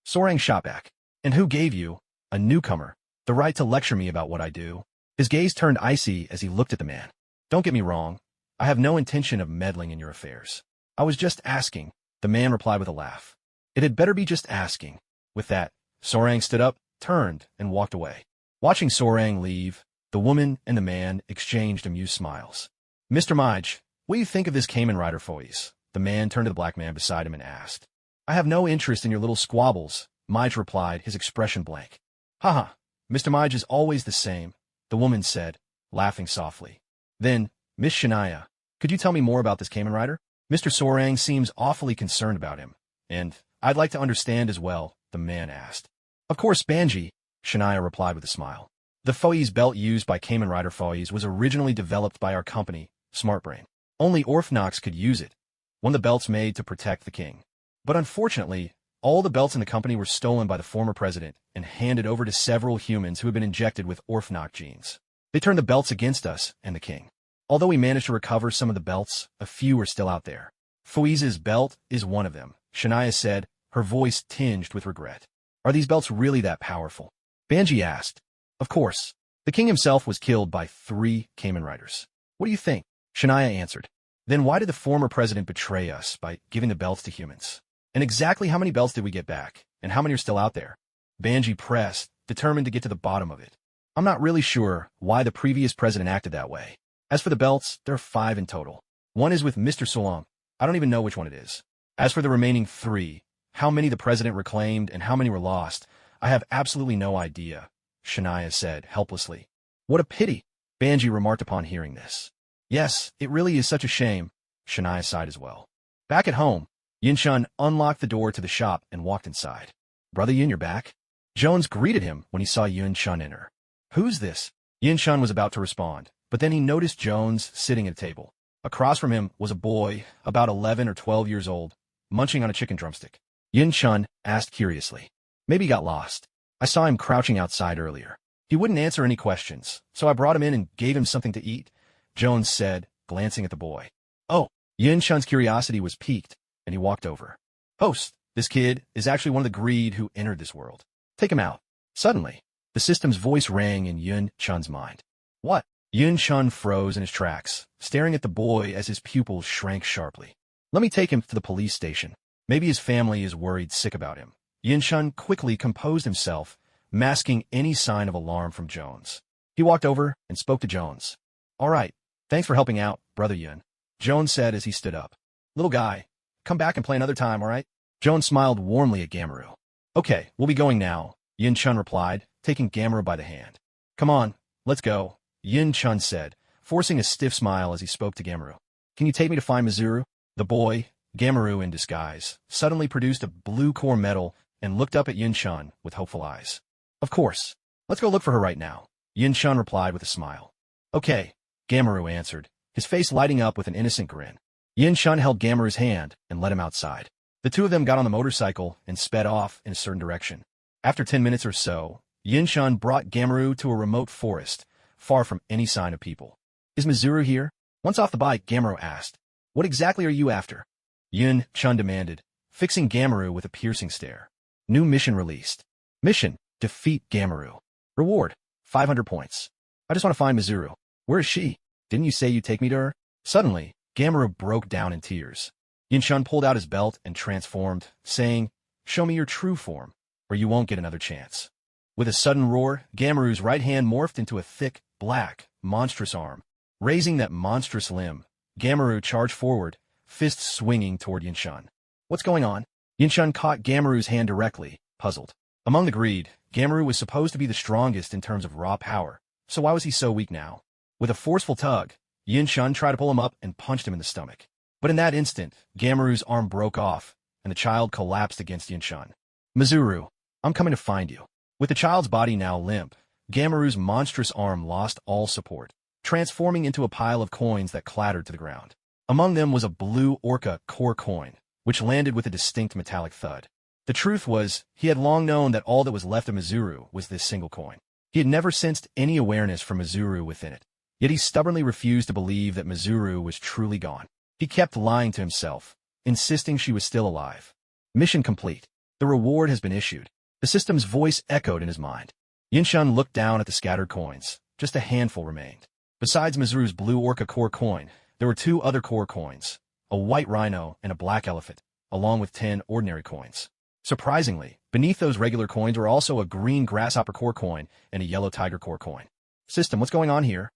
Soren shot back. And who gave you, a newcomer, the right to lecture me about what I do? His gaze turned icy as he looked at the man. Don't get me wrong. I have no intention of meddling in your affairs. I was just asking, the man replied with a laugh. It had better be just asking. With that, Soren stood up, turned, and walked away. Watching Soren leave, the woman and the man exchanged amused smiles. Mr. Midge, what do you think of this Kamen Rider Foy's? The man turned to the black man beside him and asked. I have no interest in your little squabbles, Midge replied, his expression blank. Haha, Mr. Midge is always the same, the woman said, laughing softly. Then, Miss Shania, could you tell me more about this Kamen Rider? Mr. Soren seems awfully concerned about him, and I'd like to understand as well, the man asked. Of course, Banji, Shania replied with a smile. The Foy's belt used by Kamen Rider Foy's was originally developed by our company, SmartBrain. Only Orphnox could use it, one of the belts made to protect the king. But unfortunately, all the belts in the company were stolen by the former president and handed over to several humans who had been injected with Orphnox genes. They turned the belts against us and the king. Although we managed to recover some of the belts, a few are still out there. Foy's belt is one of them, Shania said, her voice tinged with regret. Are these belts really that powerful? Banji asked. Of course. The king himself was killed by 3 Kamen Riders. What do you think? Shania answered. Then why did the former president betray us by giving the belts to humans? And exactly how many belts did we get back? And how many are still out there? Banji pressed, determined to get to the bottom of it. I'm not really sure why the previous president acted that way. As for the belts, there are 5 in total. One is with Mr. Solong. I don't even know which one it is. As for the remaining 3, how many the president reclaimed and how many were lost, I have absolutely no idea, Shania said helplessly. What a pity, Banji remarked upon hearing this. Yes, it really is such a shame, Shania sighed as well. Back at home, Yin-chun unlocked the door to the shop and walked inside. Brother Yin, you're back? Jones greeted him when he saw Yin-chun enter. Who's this? Yin-chun was about to respond, but then he noticed Jones sitting at a table. Across from him was a boy, about 11 or 12 years old, munching on a chicken drumstick. Yin-chun asked curiously. Maybe he got lost. I saw him crouching outside earlier. He wouldn't answer any questions, so I brought him in and gave him something to eat, Jones said, glancing at the boy. Oh, Yin-chun's curiosity was piqued, and he walked over. Host, this kid is actually one of the greed who entered this world. Take him out. Suddenly, the system's voice rang in Yin-chun's mind. What? Yin-chun froze in his tracks, staring at the boy as his pupils shrank sharply. Let me take him to the police station. Maybe his family is worried sick about him. Yin-chun quickly composed himself, masking any sign of alarm from Jones. He walked over and spoke to Jones. All right, thanks for helping out, Brother Yun, Jones said as he stood up. Little guy, come back and play another time, all right? Jones smiled warmly at Gameru. Okay, we'll be going now, Yin Chun replied, taking Gameru by the hand. Come on, let's go, Yin Chun said, forcing a stiff smile as he spoke to Gameru. Can you take me to find Mizuru? The boy, Gameru in disguise, suddenly produced a blue core medal and looked up at Yin Chun with hopeful eyes. Of course. Let's go look for her right now, Yin Chun replied with a smile. Okay, Gameru answered, his face lighting up with an innocent grin. Yin Chun held Gameru's hand and led him outside. The two of them got on the motorcycle and sped off in a certain direction. After 10 minutes or so, Yin Chun brought Gameru to a remote forest, far from any sign of people. Is Mizuru here? Once off the bike, Gameru asked. What exactly are you after? Yin Chun demanded, fixing Gameru with a piercing stare. New mission released. Mission, defeat Gameru. Reward, 500 points. I just want to find Mizuru. Where is she? Didn't you say you'd take me to her? Suddenly, Gameru broke down in tears. Yin Chun pulled out his belt and transformed, saying, Show me your true form, or you won't get another chance. With a sudden roar, Gameru's right hand morphed into a thick, black, monstrous arm. Raising that monstrous limb, Gameru charged forward, fists swinging toward Yin Chun. What's going on? Yin Chun caught Gameru's hand directly, puzzled. Among the greed, Gameru was supposed to be the strongest in terms of raw power, so why was he so weak now? With a forceful tug, Yin Chun tried to pull him up and punched him in the stomach. But in that instant, Gameru's arm broke off, and the child collapsed against Yin Chun. Mizuru, I'm coming to find you. With the child's body now limp, Gameru's monstrous arm lost all support, transforming into a pile of coins that clattered to the ground. Among them was a blue orca core coin, which landed with a distinct metallic thud. The truth was, he had long known that all that was left of Mizuru was this single coin. He had never sensed any awareness for Mizuru within it, yet he stubbornly refused to believe that Mizuru was truly gone. He kept lying to himself, insisting she was still alive. Mission complete. The reward has been issued. The system's voice echoed in his mind. Yin Chun looked down at the scattered coins. Just a handful remained. Besides Mizuru's blue orca core coin, there were 2 other core coins, a white rhino and a black elephant, along with 10 ordinary coins. Surprisingly, beneath those regular coins were also a green grasshopper core coin and a yellow tiger core coin. System, what's going on here?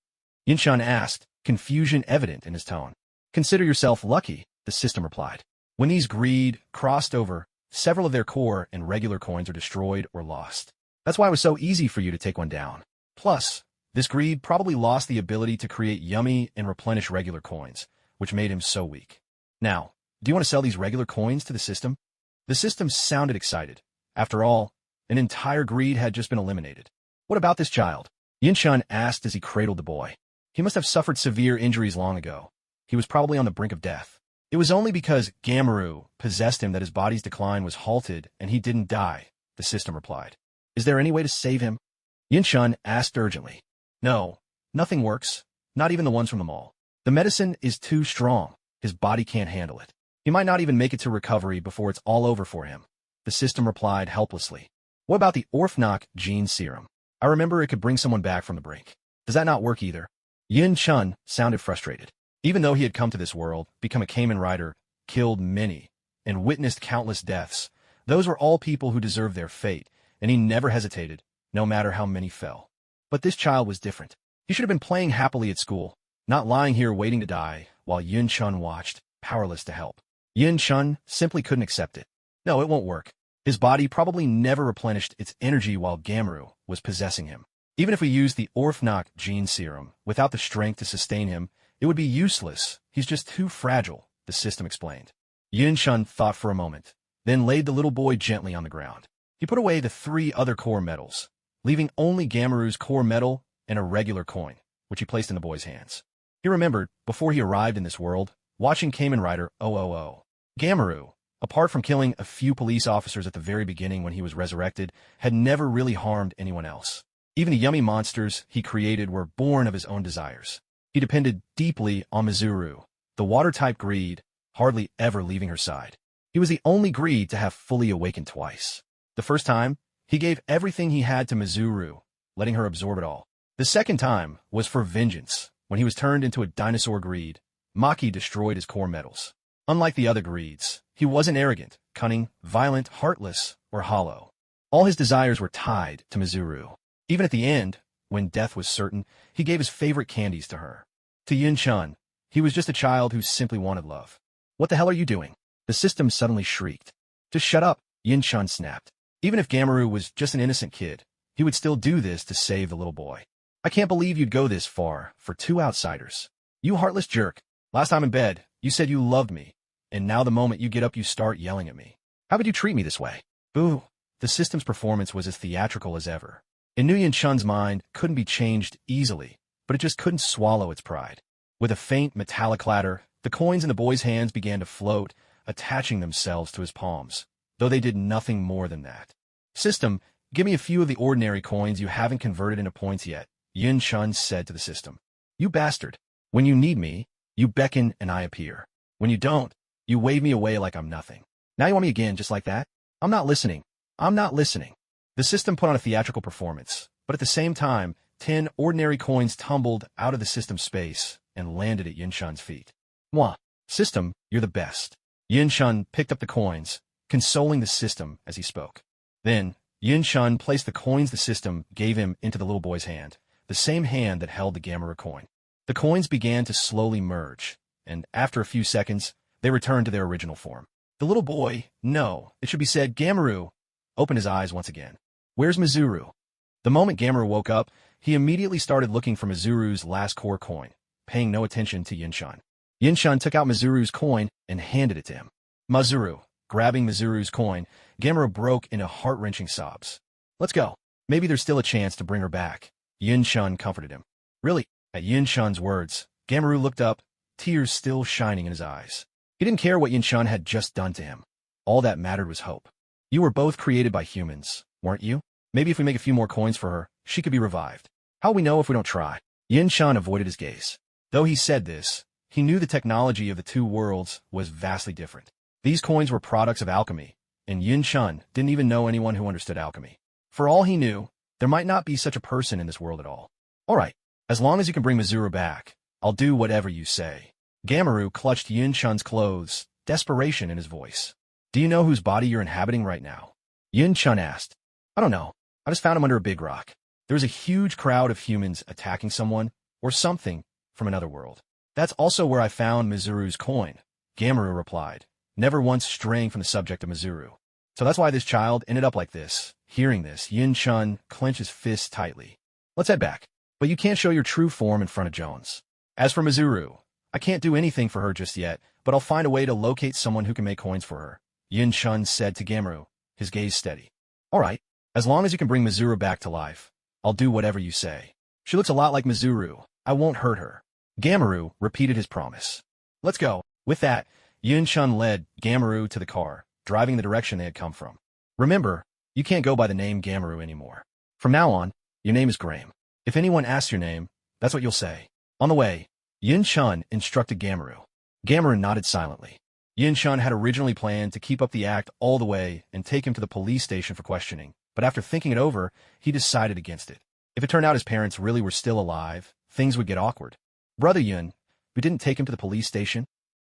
Yin Chun asked, confusion evident in his tone. Consider yourself lucky, the system replied. When these greed crossed over, several of their core and regular coins are destroyed or lost. That's why it was so easy for you to take one down. Plus, this greed probably lost the ability to create yummy and replenish regular coins, which made him so weak. Now, do you want to sell these regular coins to the system? The system sounded excited. After all, an entire greed had just been eliminated. What about this child? Yin Chun asked as he cradled the boy. He must have suffered severe injuries long ago. He was probably on the brink of death. It was only because Gameru possessed him that his body's decline was halted and he didn't die, the system replied. Is there any way to save him? Yin Chun asked urgently. No, nothing works, not even the ones from the mall. The medicine is too strong. His body can't handle it. He might not even make it to recovery before it's all over for him. The system replied helplessly. What about the Orphnach gene serum? I remember it could bring someone back from the brink. Does that not work either? Yin Chun sounded frustrated. Even though he had come to this world, become a Kamen rider, killed many, and witnessed countless deaths, those were all people who deserved their fate, and he never hesitated, no matter how many fell. But this child was different. He should have been playing happily at school, not lying here waiting to die, while Yin Chun watched, powerless to help. Yin Chun simply couldn't accept it. No, it won't work. His body probably never replenished its energy while Gameru was possessing him. Even if we used the Orphnach gene serum, without the strength to sustain him, it would be useless. He's just too fragile, the system explained. Yin Chun thought for a moment, then laid the little boy gently on the ground. He put away the 3 other core medals, leaving only Gameru's core medal and a regular coin, which he placed in the boy's hands. He remembered, before he arrived in this world, watching Kamen Rider 000. Gameru, apart from killing a few police officers at the very beginning when he was resurrected, had never really harmed anyone else. Even the yummy monsters he created were born of his own desires. He depended deeply on Mizuru, the water-type greed, hardly ever leaving her side. He was the only greed to have fully awakened twice. The first time, he gave everything he had to Mizuru, letting her absorb it all. The second time was for vengeance. When he was turned into a dinosaur greed, Maki destroyed his core metals. Unlike the other greeds, he wasn't arrogant, cunning, violent, heartless, or hollow. All his desires were tied to Mizuru. Even at the end, when death was certain, he gave his favorite candies to her. To Yin-chun, he was just a child who simply wanted love. What the hell are you doing? The system suddenly shrieked. Just shut up, Yin-chun snapped. Even if Gamoru was just an innocent kid, he would still do this to save the little boy. I can't believe you'd go this far for two outsiders. You heartless jerk. Last time in bed, you said you loved me, and now the moment you get up you start yelling at me. How could you treat me this way? Boo. The system's performance was as theatrical as ever. In Nu Yin-chun's mind couldn't be changed easily, but it just couldn't swallow its pride. With a faint metallic clatter, the coins in the boy's hands began to float, attaching themselves to his palms, though they did nothing more than that. System, give me a few of the ordinary coins you haven't converted into points yet, Yin-chun said to the system. You bastard. When you need me, you beckon and I appear. When you don't, you wave me away like I'm nothing. Now you want me again just like that? I'm not listening. I'm not listening. The system put on a theatrical performance, but at the same time, 10 ordinary coins tumbled out of the system's space and landed at Yin-chun's feet. Mwah. System, you're the best. Yin-chun picked up the coins, consoling the system as he spoke. Then, Yin-chun placed the coins the system gave him into the little boy's hand, the same hand that held the Gamera coin. The coins began to slowly merge, and after a few seconds, they returned to their original form. The little boy, no, it should be said Gamoru, opened his eyes once again. Where's Mizuru? The moment Gamoru woke up, he immediately started looking for Mizuru's last core coin, paying no attention to Yin-chun. Yin-chun took out Mizuru's coin and handed it to him. Mizuru, grabbing Mizuru's coin, Gamoru broke into heart-wrenching sobs. Let's go. Maybe there's still a chance to bring her back. Yin-chun comforted him. Really? At Yin-chun's words, Gamoru looked up, tears still shining in his eyes. He didn't care what Yin-chun had just done to him. All that mattered was hope. You were both created by humans, weren't you? Maybe if we make a few more coins for her, she could be revived. How will we know if we don't try? Yin-chun avoided his gaze. Though he said this, he knew the technology of the two worlds was vastly different. These coins were products of alchemy, and Yin-chun didn't even know anyone who understood alchemy. For all he knew, there might not be such a person in this world at all. All right, as long as you can bring Mizuru back, I'll do whatever you say. Gamoru clutched Yin-chun's clothes, desperation in his voice. Do you know whose body you're inhabiting right now? Yin-chun asked. I don't know. I just found him under a big rock. There was a huge crowd of humans attacking someone, or something, from another world. That's also where I found Mizuru's coin, Gamoru replied, never once straying from the subject of Mizuru. So that's why this child ended up like this. Hearing this, Yin-chun clenched his fists tightly. Let's head back. But you can't show your true form in front of Jones. As for Mizuru, I can't do anything for her just yet, but I'll find a way to locate someone who can make coins for her, Yin-chun said to Gamoru, his gaze steady. All right, as long as you can bring Mizuru back to life, I'll do whatever you say. She looks a lot like Mizuru. I won't hurt her. Gamoru repeated his promise. Let's go. With that, Yin-chun led Gamoru to the car, driving the direction they had come from. Remember, you can't go by the name Gamoru anymore. From now on, your name is Graham. If anyone asks your name, that's what you'll say. On the way, Yin-chun instructed Gamoru. Gamoru nodded silently. Yin-chun had originally planned to keep up the act all the way and take him to the police station for questioning, but after thinking it over, he decided against it. If it turned out his parents really were still alive, things would get awkward. Brother Yun, who didn't take him to the police station?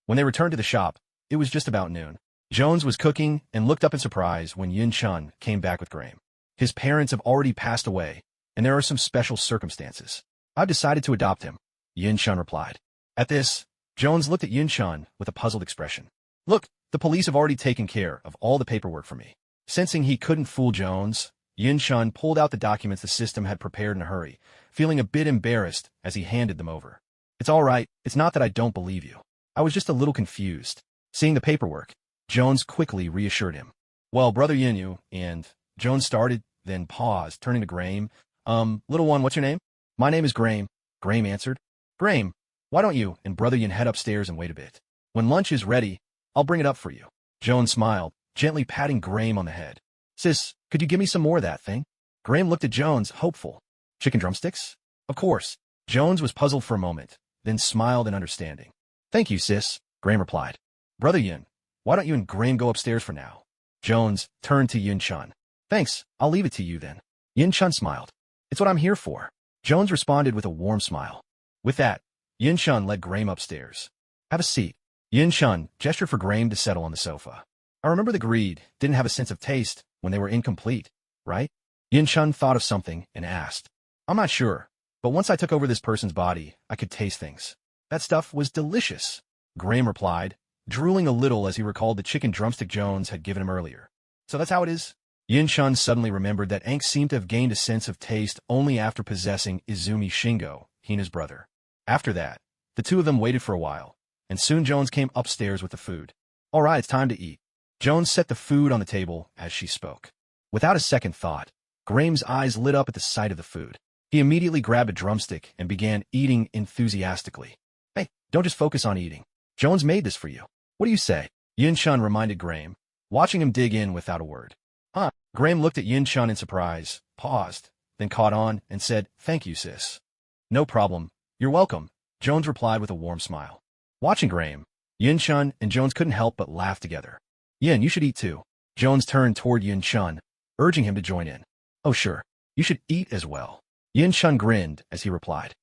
When they returned to the shop, it was just about noon. Jones was cooking and looked up in surprise when Yin-chun came back with Graham. His parents have already passed away, and there are some special circumstances. I've decided to adopt him, Yin-chun replied. At this, Jones looked at Yin-chun with a puzzled expression. Look, the police have already taken care of all the paperwork for me. Sensing he couldn't fool Jones, Yin-chun pulled out the documents the system had prepared in a hurry, feeling a bit embarrassed as he handed them over. It's all right, it's not that I don't believe you. I was just a little confused. Seeing the paperwork, Jones quickly reassured him. Well, Brother Yinyu, and Jones started, then paused, turning to Graham. Little one, what's your name? My name is Graham, Graham answered. Graham, why don't you and Brother Yin head upstairs and wait a bit? When lunch is ready, I'll bring it up for you. Jones smiled, gently patting Graham on the head. Sis, could you give me some more of that thing? Graham looked at Jones, hopeful. Chicken drumsticks? Of course. Jones was puzzled for a moment, then smiled in understanding. Thank you, sis, Graham replied. Brother Yin, why don't you and Graham go upstairs for now? Jones turned to Yin-chun. Thanks, I'll leave it to you then. Yin-chun smiled. It's what I'm here for. Jones responded with a warm smile. With that, Yin-chun led Graham upstairs. Have a seat. Yin-chun gestured for Graham to settle on the sofa. I remember the greed didn't have a sense of taste when they were incomplete, right? Yin-chun thought of something and asked. I'm not sure, but once I took over this person's body, I could taste things. That stuff was delicious, Graham replied, drooling a little as he recalled the chicken drumstick Jones had given him earlier. So that's how it is? Yin-chun suddenly remembered that Aang seemed to have gained a sense of taste only after possessing Izumi Shingo, Hina's brother. After that, the two of them waited for a while, and soon Jones came upstairs with the food. All right, it's time to eat. Jones set the food on the table as she spoke. Without a second thought, Graham's eyes lit up at the sight of the food. He immediately grabbed a drumstick and began eating enthusiastically. Hey, don't just focus on eating. Jones made this for you. What do you say? Yin-chun reminded Graham, watching him dig in without a word. Huh? Graham looked at Yin-chun in surprise, paused, then caught on and said, "Thank you, sis." "No problem. You're welcome," Jones replied with a warm smile. Watching Graham, Yin-chun and Jones couldn't help but laugh together. "Yin, you should eat too." Jones turned toward Yin-chun, urging him to join in. "Oh sure, you should eat as well." Yin-chun grinned as he replied.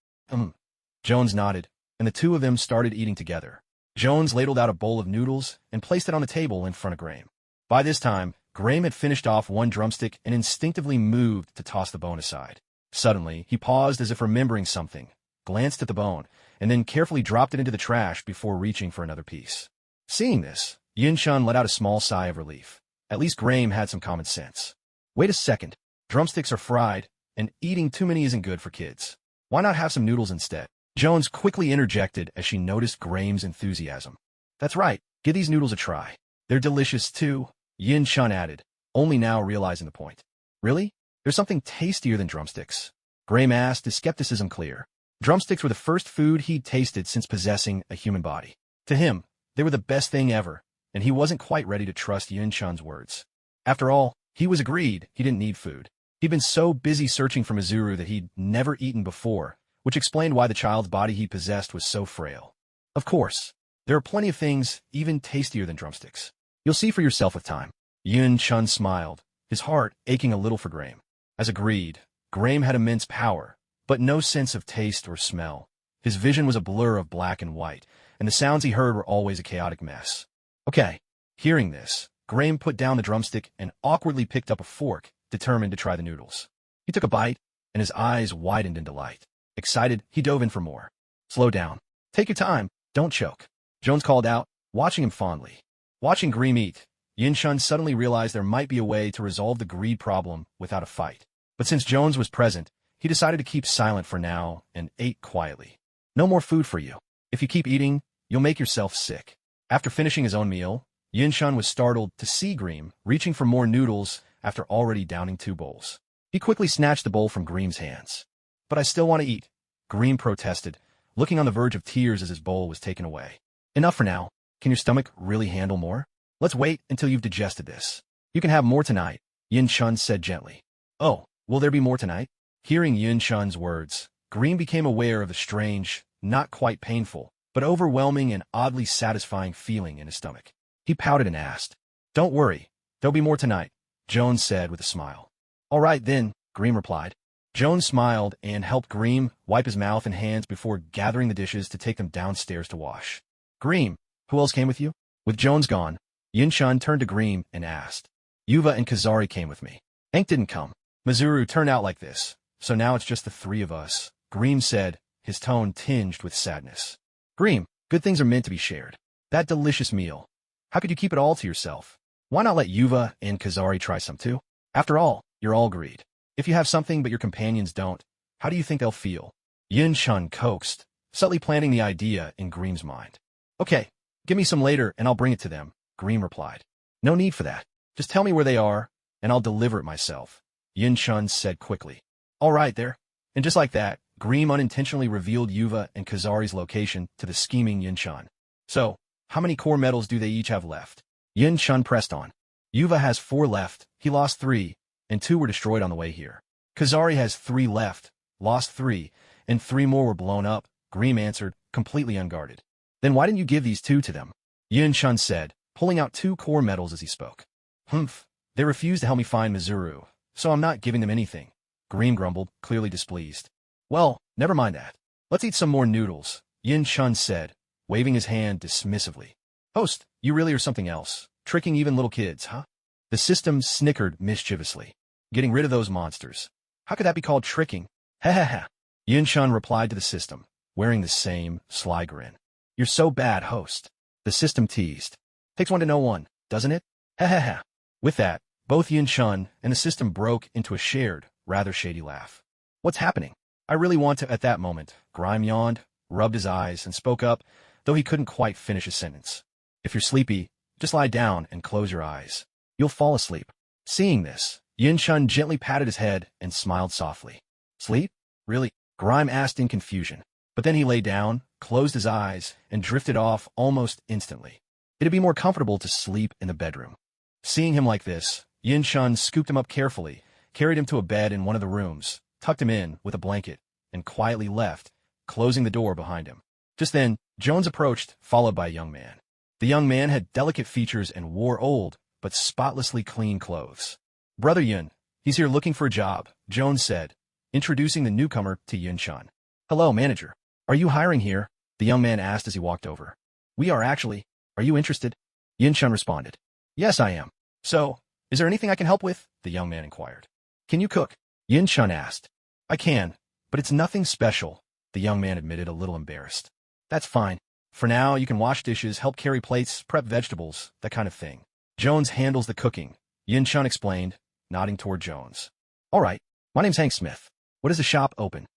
Jones nodded, and the two of them started eating together. Jones ladled out a bowl of noodles and placed it on the table in front of Graham. By this time, Graham had finished off one drumstick and instinctively moved to toss the bone aside. Suddenly, he paused as if remembering something, glanced at the bone, and then carefully dropped it into the trash before reaching for another piece. Seeing this, Yin-chun let out a small sigh of relief. At least Graham had some common sense. Wait a second. Drumsticks are fried, and eating too many isn't good for kids. Why not have some noodles instead? Jones quickly interjected as she noticed Graham's enthusiasm. That's right. Give these noodles a try. They're delicious too, Yin-chun added, only now realizing the point. Really? There's something tastier than drumsticks? Graham asked, his skepticism clear. Drumsticks were the first food he'd tasted since possessing a human body. To him, they were the best thing ever, and he wasn't quite ready to trust Yin-chun's words. After all, he was agreed he didn't need food. He'd been so busy searching for Mizuru that he'd never eaten before, which explained why the child's body he possessed was so frail. Of course, there are plenty of things even tastier than drumsticks. You'll see for yourself with time. Yin-chun smiled, his heart aching a little for Graham. As agreed, Graham had immense power, but no sense of taste or smell. His vision was a blur of black and white, and the sounds he heard were always a chaotic mess. Okay. Hearing this, Graham put down the drumstick and awkwardly picked up a fork, determined to try the noodles. He took a bite, and his eyes widened in delight. Excited, he dove in for more. Slow down. Take your time. Don't choke, Jones called out, watching him fondly. Watching Graham eat, Yin-chun suddenly realized there might be a way to resolve the greed problem without a fight. But since Jones was present, he decided to keep silent for now and ate quietly. No more food for you. If you keep eating, you'll make yourself sick. After finishing his own meal, Yin-chun was startled to see Graham reaching for more noodles after already downing 2 bowls. He quickly snatched the bowl from Graham's hands. But I still want to eat, Graham protested, looking on the verge of tears as his bowl was taken away. Enough for now. Can your stomach really handle more? Let's wait until you've digested this. You can have more tonight, Yin-chun said gently. Oh, will there be more tonight? Hearing Yin-chun's words, Graham became aware of the strange, not quite painful, but overwhelming and oddly satisfying feeling in his stomach. He pouted and asked, "Don't worry, there'll be more tonight," Jones said with a smile. "All right then," Graham replied. Jones smiled and helped Graham wipe his mouth and hands before gathering the dishes to take them downstairs to wash. "Graham, who else came with you?" With Jones gone, Yin-chun turned to Graham and asked. "Yuva and Kazari came with me. Aang didn't come. Mizuru turned out like this, so now it's just the 3 of us," Graham said, his tone tinged with sadness. "Graham, good things are meant to be shared. That delicious meal. How could you keep it all to yourself? Why not let Yuva and Kazari try some too? After all, you're all greed. If you have something but your companions don't, how do you think they'll feel?" Yin-chun coaxed, subtly planting the idea in Graham's mind. "Okay, give me some later and I'll bring it to them," Graham replied. "No need for that. Just tell me where they are, and I'll deliver it myself," Yin-chun said quickly. "All right there." And just like that, Graham unintentionally revealed Yuva and Kazari's location to the scheming Yin-chun. "So, how many core medals do they each have left?" Yin-chun pressed on. "Yuva has 4 left, he lost 3, and 2 were destroyed on the way here. Kazari has 3 left, lost 3, and 3 more were blown up," Graham answered, completely unguarded. "Then why didn't you give these 2 to them?" Yin-chun said, pulling out 2 core medals as he spoke. "Humph, they refused to help me find Mizuru, so I'm not giving them anything," Graham grumbled, clearly displeased. "Well, never mind that. Let's eat some more noodles," Yin-chun said, waving his hand dismissively. "Host, you really are something else, tricking even little kids, huh?" The system snickered mischievously. "Getting rid of those monsters. How could that be called tricking?" Ha ha ha. Yun-shun replied to the system, wearing the same sly grin. You're so bad, host. The system teased. Takes one to know one, doesn't it? Ha ha ha. With that, both Yun-shun and the system broke into a shared, rather shady laugh. What's happening? I really want to. At that moment, Grime yawned, rubbed his eyes, and spoke up, though he couldn't quite finish his sentence. If you're sleepy, just lie down and close your eyes. You'll fall asleep. Seeing this, Yun-shun gently patted his head and smiled softly. Sleep? Really? Grime asked in confusion. But then he lay down, closed his eyes, and drifted off almost instantly. It'd be more comfortable to sleep in the bedroom. Seeing him like this, Yun-shun scooped him up carefully, carried him to a bed in one of the rooms, tucked him in with a blanket, and quietly left, closing the door behind him. Just then, Jones approached, followed by a young man. The young man had delicate features and wore old, but spotlessly clean clothes. Brother Yun, he's here looking for a job, Jones said, introducing the newcomer to Yun-shun. Hello, manager. Are you hiring here? The young man asked as he walked over. We are actually. Are you interested? Yun-shun responded. Yes, I am. So, is there anything I can help with? The young man inquired. Can you cook? Yun-shun asked. I can, but it's nothing special, the young man admitted, a little embarrassed. That's fine. For now, you can wash dishes, help carry plates, prep vegetables, that kind of thing. Jones handles the cooking, Yun-shun explained, nodding toward Jones. All right, my name's Hank Smith. What is the shop open?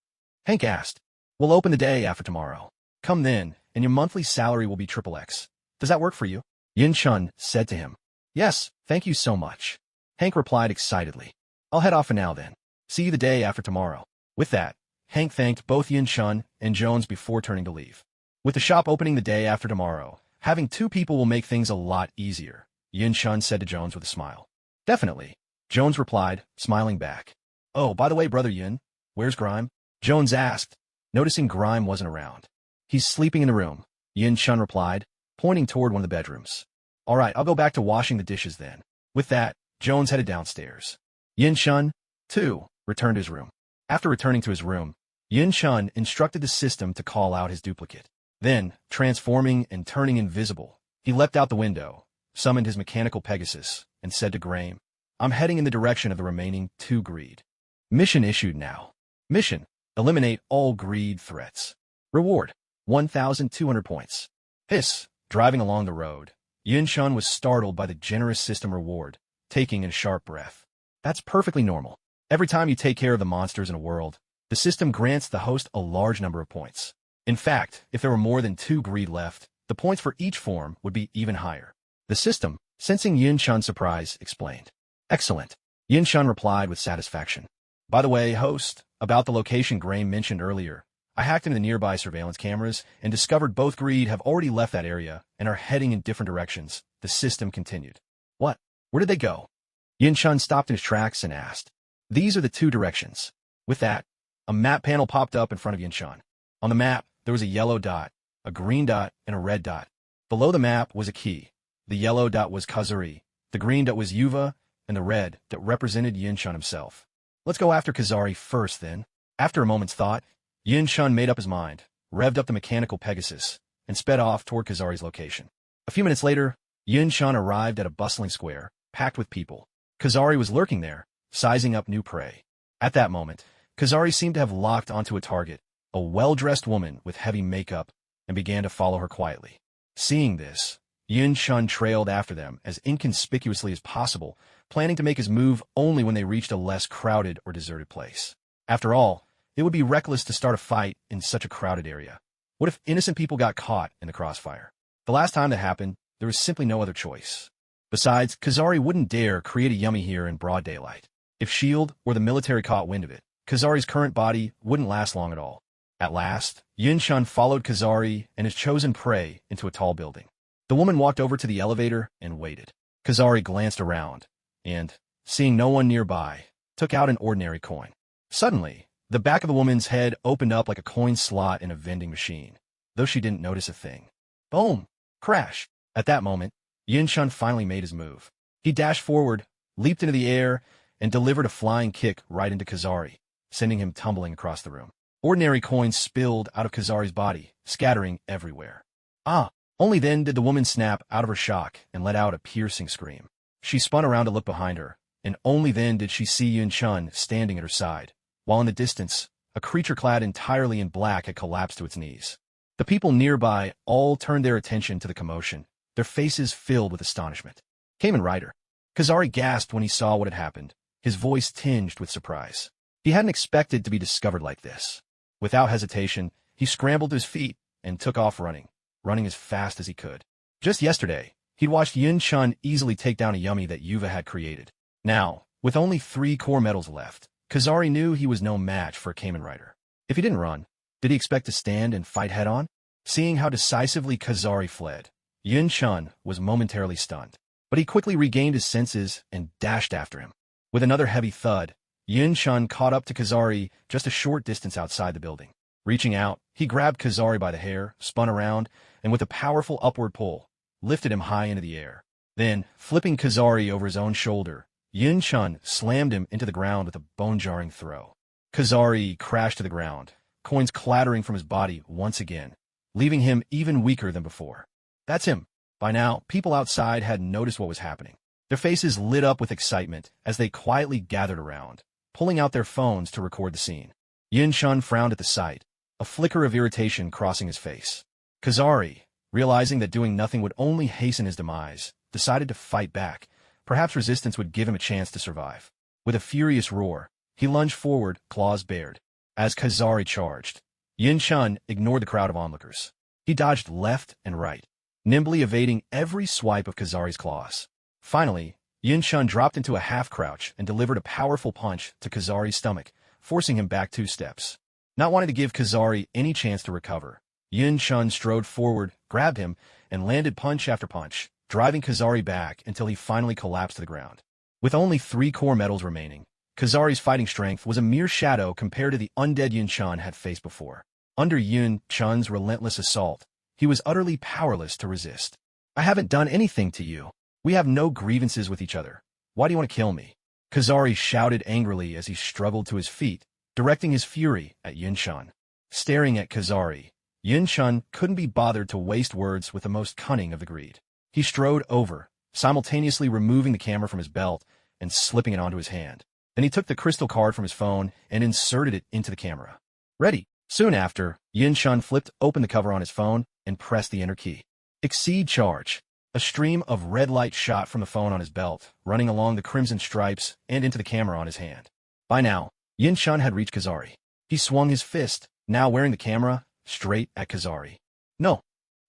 Hank asked. We'll open the day after tomorrow. Come then, and your monthly salary will be XXX. Does that work for you? Yun-shun said to him. Yes, thank you so much. Hank replied excitedly. I'll head off for now then. See you the day after tomorrow. With that, Hank thanked both Yun-shun and Jones before turning to leave. With the shop opening the day after tomorrow, having two people will make things a lot easier, Yun-shun said to Jones with a smile. Definitely, Jones replied, smiling back. Oh, by the way, Brother Yun, where's Grime? Jones asked, noticing Grime wasn't around. He's sleeping in the room, Yun-shun replied, pointing toward one of the bedrooms. All right, I'll go back to washing the dishes then. With that, Jones headed downstairs. Yun-shun, too, returned to his room. After returning to his room, Yun-shun instructed the system to call out his duplicate. Then, transforming and turning invisible, he leapt out the window, summoned his mechanical Pegasus, and said to Grime, I'm heading in the direction of the remaining 2 greed. Mission issued now. Mission, eliminate all greed threats. Reward, 1,200 points. Hiss, driving along the road, Yun-shun was startled by the generous system reward, taking a sharp breath. That's perfectly normal. Every time you take care of the monsters in a world, the system grants the host a large number of points. In fact, if there were more than 2 greed left, the points for each form would be even higher. The system, sensing Yun-shun's surprise, explained. Excellent. Yun-shun replied with satisfaction. By the way, host, about the location Grime mentioned earlier, I hacked into the nearby surveillance cameras and discovered both greed have already left that area and are heading in different directions, the system continued. What? Where did they go? Yun-shun stopped in his tracks and asked. These are the 2 directions. With that, a map panel popped up in front of Yun-shun. On the map, there was a yellow dot, a green dot, and a red dot. Below the map was a key. The yellow dot was Kazuri, the green dot was Yuva, and the red dot represented Yun-shun himself. Let's go after Kazari first, then. After a moment's thought, Yun-shun made up his mind, revved up the mechanical Pegasus, and sped off toward Kazari's location. A few minutes later, Yun-shun arrived at a bustling square, packed with people. Kazari was lurking there, sizing up new prey. At that moment, Kazari seemed to have locked onto a target, a well-dressed woman with heavy makeup, and began to follow her quietly. Seeing this, Yun-shun trailed after them as inconspicuously as possible, planning to make his move only when they reached a less crowded or deserted place. After all, it would be reckless to start a fight in such a crowded area. What if innocent people got caught in the crossfire? The last time that happened, there was simply no other choice. Besides, Kazari wouldn't dare create a yummy here in broad daylight. If S.H.I.E.L.D. or the military caught wind of it, Kazari's current body wouldn't last long at all. At last, Yun-shun followed Kazari and his chosen prey into a tall building. The woman walked over to the elevator and waited. Kazari glanced around and, seeing no one nearby, took out an ordinary coin. Suddenly, the back of the woman's head opened up like a coin slot in a vending machine, though she didn't notice a thing. Boom! Crash! At that moment, Yun-shun finally made his move. He dashed forward, leaped into the air, and delivered a flying kick right into Kazari, sending him tumbling across the room. Ordinary coins spilled out of Kazari's body, scattering everywhere. Ah! Only then did the woman snap out of her shock and let out a piercing scream. She spun around to look behind her, and only then did she see Yun-shun standing at her side, while in the distance, a creature clad entirely in black had collapsed to its knees. The people nearby all turned their attention to the commotion, their faces filled with astonishment. Kamen Rider. Kazari gasped when he saw what had happened, his voice tinged with surprise. He hadn't expected to be discovered like this. Without hesitation, he scrambled to his feet and took off running as fast as he could. Just yesterday, he'd watched Yun-chun easily take down a yummy that Yuva had created. Now, with only 3 core medals left, Kazari knew he was no match for a Kamen Rider. If he didn't run, did he expect to stand and fight head-on? Seeing how decisively Kazari fled, Yun-chun was momentarily stunned. But he quickly regained his senses and dashed after him. With another heavy thud, Yun-chun caught up to Kazari just a short distance outside the building. Reaching out, he grabbed Kazari by the hair, spun around, and with a powerful upward pull, lifted him high into the air. Then, flipping Kazari over his own shoulder, Yun-chun slammed him into the ground with a bone-jarring throw. Kazari crashed to the ground, coins clattering from his body once again, leaving him even weaker than before. That's him. By now, people outside had noticed what was happening. Their faces lit up with excitement as they quietly gathered around, pulling out their phones to record the scene. Yun-chun frowned at the sight, a flicker of irritation crossing his face. Kazari, realizing that doing nothing would only hasten his demise, decided to fight back. Perhaps resistance would give him a chance to survive. With a furious roar, he lunged forward, claws bared. As Kazari charged, Yun-chun ignored the crowd of onlookers. He dodged left and right, nimbly evading every swipe of Kazari's claws. Finally, Yun-chun dropped into a half-crouch and delivered a powerful punch to Kazari's stomach, forcing him back 2 steps. Not wanting to give Kazari any chance to recover, Yun-chun strode forward, grabbed him, and landed punch after punch, driving Kazari back until he finally collapsed to the ground. With only 3 core medals remaining, Kazari's fighting strength was a mere shadow compared to the undead Yun-chun had faced before. Under Yun-chun's relentless assault, he was utterly powerless to resist. I haven't done anything to you. We have no grievances with each other. Why do you want to kill me? Kazari shouted angrily as he struggled to his feet, directing his fury at Yun-chun. Staring at Kazari, Yun-chun couldn't be bothered to waste words with the most cunning of the greed. He strode over, simultaneously removing the camera from his belt and slipping it onto his hand. Then he took the crystal card from his phone and inserted it into the camera. Ready. Soon after, Yun-chun flipped open the cover on his phone and pressed the enter key. Exceed charge. A stream of red light shot from the phone on his belt, running along the crimson stripes and into the camera on his hand. By now, Yun-chun had reached Kazari. He swung his fist, now wearing the camera, straight at Kazari. No!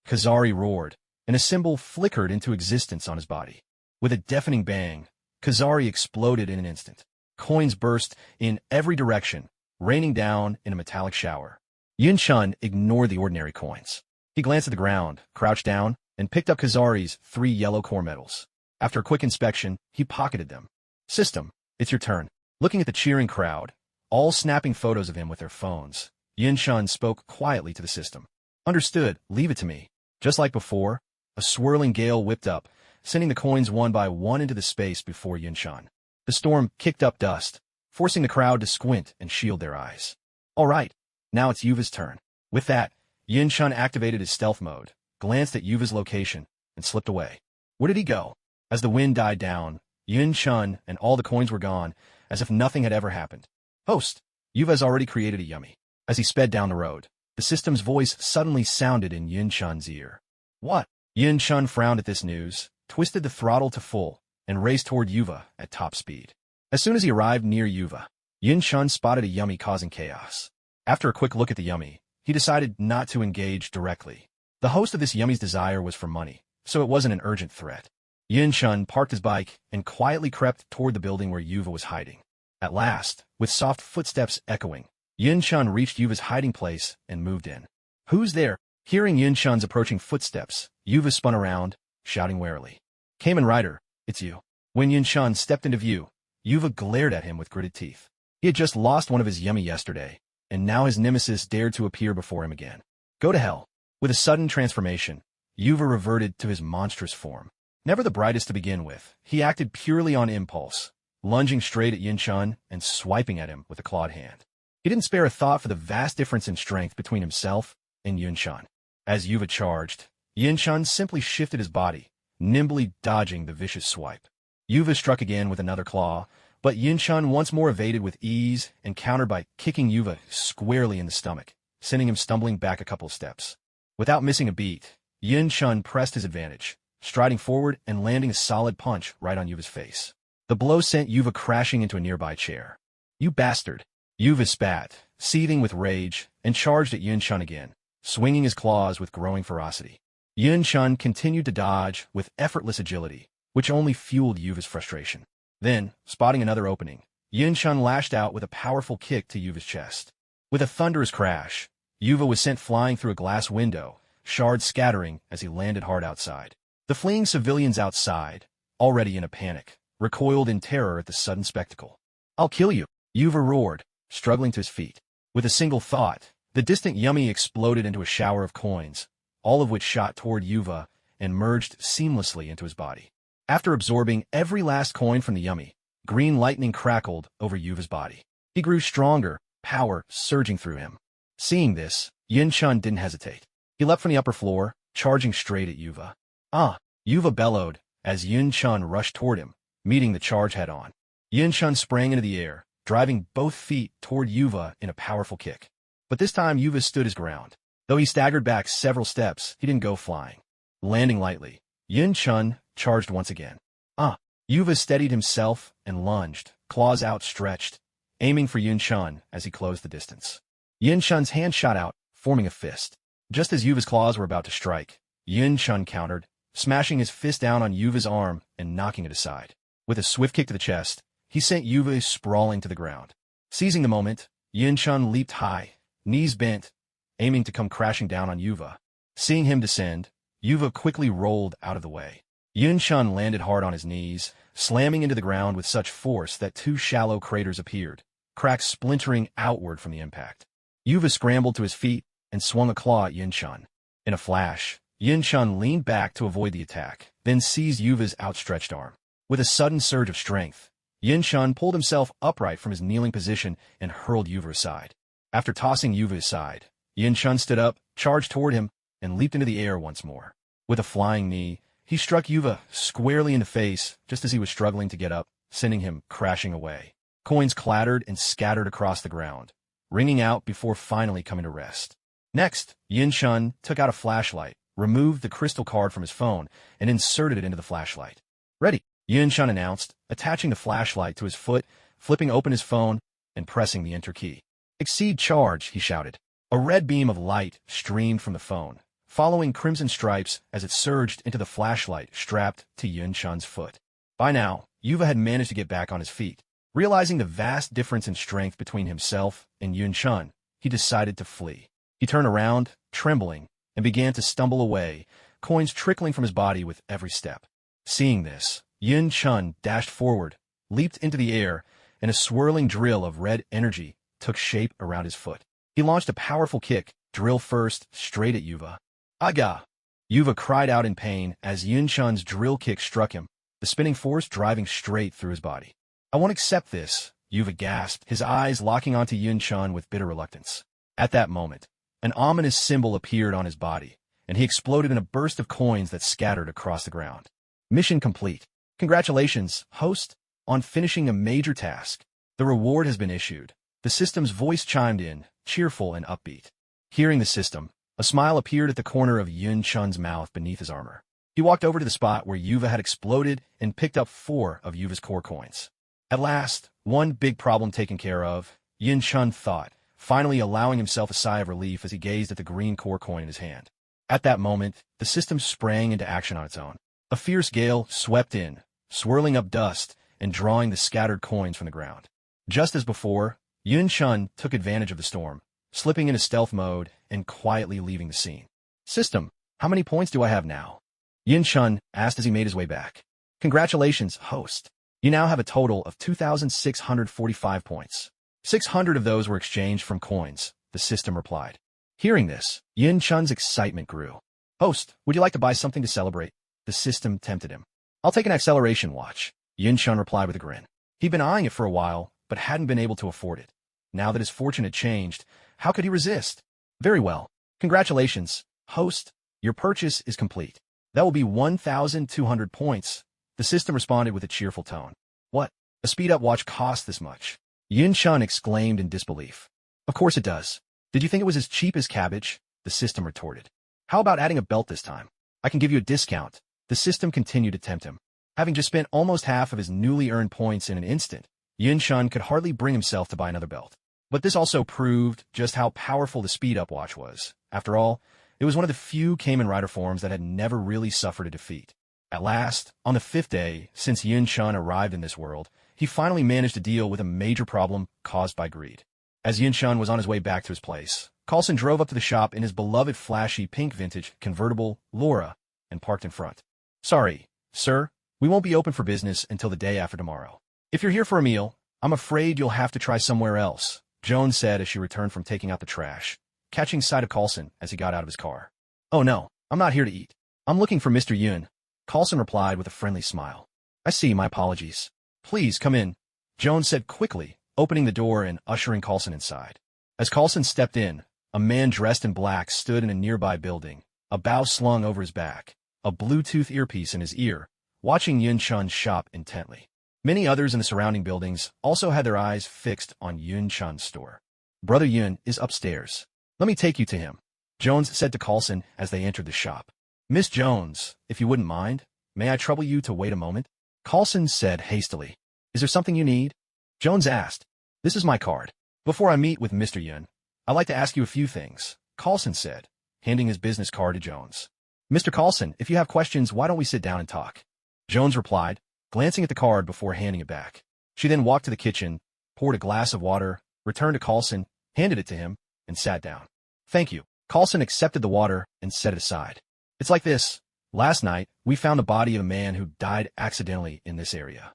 Kazari roared, and a symbol flickered into existence on his body. With a deafening bang, Kazari exploded in an instant. Coins burst in every direction, raining down in a metallic shower. Yun-chun ignored the ordinary coins. He glanced at the ground, crouched down, and picked up Kazari's 3 yellow core medals. After a quick inspection, he pocketed them. System, it's your turn. Looking at the cheering crowd, all snapping photos of him with their phones, Yun-chun spoke quietly to the system. Understood, leave it to me. Just like before, a swirling gale whipped up, sending the coins one by one into the space before Yun-chun. The storm kicked up dust, forcing the crowd to squint and shield their eyes. All right, now it's Yuva's turn. With that, Yun-chun activated his stealth mode, glanced at Yuva's location, and slipped away. Where did he go? As the wind died down, Yun-chun and all the coins were gone, as if nothing had ever happened. Host, Yuva's already created a yummy. As he sped down the road, the system's voice suddenly sounded in Yun-chun's ear. What? Yun-chun frowned at this news, twisted the throttle to full, and raced toward Yuva at top speed. As soon as he arrived near Yuva, Yun-chun spotted a yummy causing chaos. After a quick look at the yummy, he decided not to engage directly. The host of this yummy's desire was for money, so it wasn't an urgent threat. Yun-chun parked his bike and quietly crept toward the building where Yuva was hiding. At last, with soft footsteps echoing, Yun-chun reached Yuva's hiding place and moved in. Who's there? Hearing Yun-chun's approaching footsteps, Yuva spun around, shouting warily. Kamen Rider, it's you. When Yun-chun stepped into view, Yuva glared at him with gritted teeth. He had just lost one of his yummy yesterday, and now his nemesis dared to appear before him again. Go to hell. With a sudden transformation, Yuva reverted to his monstrous form. Never the brightest to begin with, he acted purely on impulse, lunging straight at Yun-chun and swiping at him with a clawed hand. He didn't spare a thought for the vast difference in strength between himself and Yun-chun. As Yuva charged, Yun-chun simply shifted his body, nimbly dodging the vicious swipe. Yuva struck again with another claw, But Yin-chun once more evaded with ease and countered by kicking Yuva squarely in the stomach, sending him stumbling back a couple of steps. Without missing a beat, Yin-chun pressed his advantage, striding forward and landing a solid punch right on Yuva's face. The blow sent Yuva crashing into a nearby chair. "You bastard!" Yuva spat, seething with rage, and charged at Yin-chun again, swinging his claws with growing ferocity. Yin-chun continued to dodge with effortless agility, which only fueled Yuva's frustration. Then, spotting another opening, Yin-chun lashed out with a powerful kick to Yuva's chest. With a thunderous crash, Yuva was sent flying through a glass window, shards scattering as he landed hard outside. The fleeing civilians outside, already in a panic, recoiled in terror at the sudden spectacle. "I'll kill you," Yuva roared, struggling to his feet. With a single thought, the distant yummy exploded into a shower of coins, all of which shot toward Yuva and merged seamlessly into his body. After absorbing every last coin from the yummy, green lightning crackled over Yuva's body. He grew stronger, power surging through him. Seeing this, Yin-chun didn't hesitate. He leapt from the upper floor, charging straight at Yuva. "Ah!" Yuva bellowed as Yin-chun rushed toward him, meeting the charge head-on. Yin-chun sprang into the air, driving both feet toward Yuva in a powerful kick. But this time Yuva stood his ground. Though he staggered back several steps, he didn't go flying. Landing lightly, Yin-chun charged once again. "Ah!" Yuva steadied himself and lunged, claws outstretched, aiming for Yin-chun as he closed the distance. Yin-chun's hand shot out, forming a fist. Just as Yuva's claws were about to strike, Yin-chun countered, smashing his fist down on Yuva's arm and knocking it aside. With a swift kick to the chest, he sent Yuva sprawling to the ground. Seizing the moment, Yin-chun leaped high, knees bent, aiming to come crashing down on Yuva. Seeing him descend, Yuva quickly rolled out of the way. Yin-chun landed hard on his knees, slamming into the ground with such force that two shallow craters appeared, cracks splintering outward from the impact. Yuva scrambled to his feet and swung a claw at Yin-chun. In a flash, Yin-chun leaned back to avoid the attack, then seized Yuva's outstretched arm. With a sudden surge of strength, Yin-chun pulled himself upright from his kneeling position and hurled Yuva aside. After tossing Yuva aside, Yin-chun stood up, charged toward him, and leaped into the air once more. With a flying knee, he struck Yuva squarely in the face just as he was struggling to get up, sending him crashing away. Coins clattered and scattered across the ground, ringing out before finally coming to rest. Next, Yin-chun took out a flashlight, removed the crystal card from his phone, and inserted it into the flashlight. "Ready," Yin-chun announced, attaching the flashlight to his foot, flipping open his phone, and pressing the enter key. "Exceed charge," he shouted. A red beam of light streamed from the phone, following crimson stripes as it surged into the flashlight strapped to Yin-chun's foot. By now, Yuva had managed to get back on his feet. Realizing the vast difference in strength between himself and Yin-chun, he decided to flee. He turned around, trembling, and began to stumble away, coins trickling from his body with every step. Seeing this, Yin-chun dashed forward, leaped into the air, and a swirling drill of red energy took shape around his foot. He launched a powerful kick, drill first, straight at Yuva. "Aga!" Yuva cried out in pain as Yin-chun's drill kick struck him, the spinning force driving straight through his body. "I won't accept this," Yuva gasped, his eyes locking onto Yin-chun with bitter reluctance. At that moment, an ominous symbol appeared on his body, and he exploded in a burst of coins that scattered across the ground. Mission complete. Congratulations, host, on finishing a major task. The reward has been issued. The system's voice chimed in, cheerful and upbeat. Hearing the system, a smile appeared at the corner of Yin-chun's mouth beneath his armor. He walked over to the spot where Yuva had exploded and picked up 4 of Yuva's core coins. At last, one big problem taken care of, Yin-chun thought, finally allowing himself a sigh of relief as he gazed at the green core coin in his hand. At that moment, the system sprang into action on its own. A fierce gale swept in, swirling up dust and drawing the scattered coins from the ground. Just as before, Yin-chun took advantage of the storm, slipping into stealth mode and quietly leaving the scene. "System, how many points do I have now?" Yin-chun asked as he made his way back. "Congratulations, host. You now have a total of 2,645 points. 600 of those were exchanged from coins," the system replied. Hearing this, Yin-chun's excitement grew. "Host, would you like to buy something to celebrate?" The system tempted him. "I'll take an acceleration watch," Yin-chun replied with a grin. He'd been eyeing it for a while, but hadn't been able to afford it. Now that his fortune had changed, how could he resist? "Very well. Congratulations, host. Your purchase is complete. That will be 1,200 points," the system responded with a cheerful tone. "What?" A speed-up watch costs this much. Yin-chun exclaimed in disbelief. Of course it does. Did you think it was as cheap as cabbage? The system retorted. How about adding a belt this time? I can give you a discount. The system continued to tempt him. Having just spent almost half of his newly earned points in an instant, Yin-chun could hardly bring himself to buy another belt. But this also proved just how powerful the speed-up watch was. After all, it was one of the few Kamen Rider forms that had never really suffered a defeat. At last, on the 5th day since Yin-chun arrived in this world, he finally managed to deal with a major problem caused by greed. As Yin-chun was on his way back to his place, Carlson drove up to the shop in his beloved flashy pink vintage convertible Laura and parked in front. Sorry, sir, we won't be open for business until the day after tomorrow. If you're here for a meal, I'm afraid you'll have to try somewhere else, Joan said as she returned from taking out the trash, catching sight of Carlson as he got out of his car. Oh no, I'm not here to eat. I'm looking for Mr. Yun, Carlson replied with a friendly smile. I see, my apologies. Please come in, Joan said quickly, opening the door and ushering Carlson inside. As Carlson stepped in, a man dressed in black stood in a nearby building, a bow slung over his back, a Bluetooth earpiece in his ear, watching Yin-chun's shop intently. Many others in the surrounding buildings also had their eyes fixed on Yin-chun's store. Brother Yun is upstairs. Let me take you to him, Jones said to Carlson as they entered the shop. Miss Jones, if you wouldn't mind, may I trouble you to wait a moment? Carlson said hastily. Is there something you need? Jones asked. This is my card. Before I meet with Mr. Yun, I'd like to ask you a few things, Carlson said, handing his business card to Jones. Mr. Carlson, if you have questions, why don't we sit down and talk? Jones replied, glancing at the card before handing it back. She then walked to the kitchen, poured a glass of water, returned to Carlson, handed it to him, and sat down. Thank you. Carlson accepted the water and set it aside. It's like this. Last night, we found the body of a man who died accidentally in this area.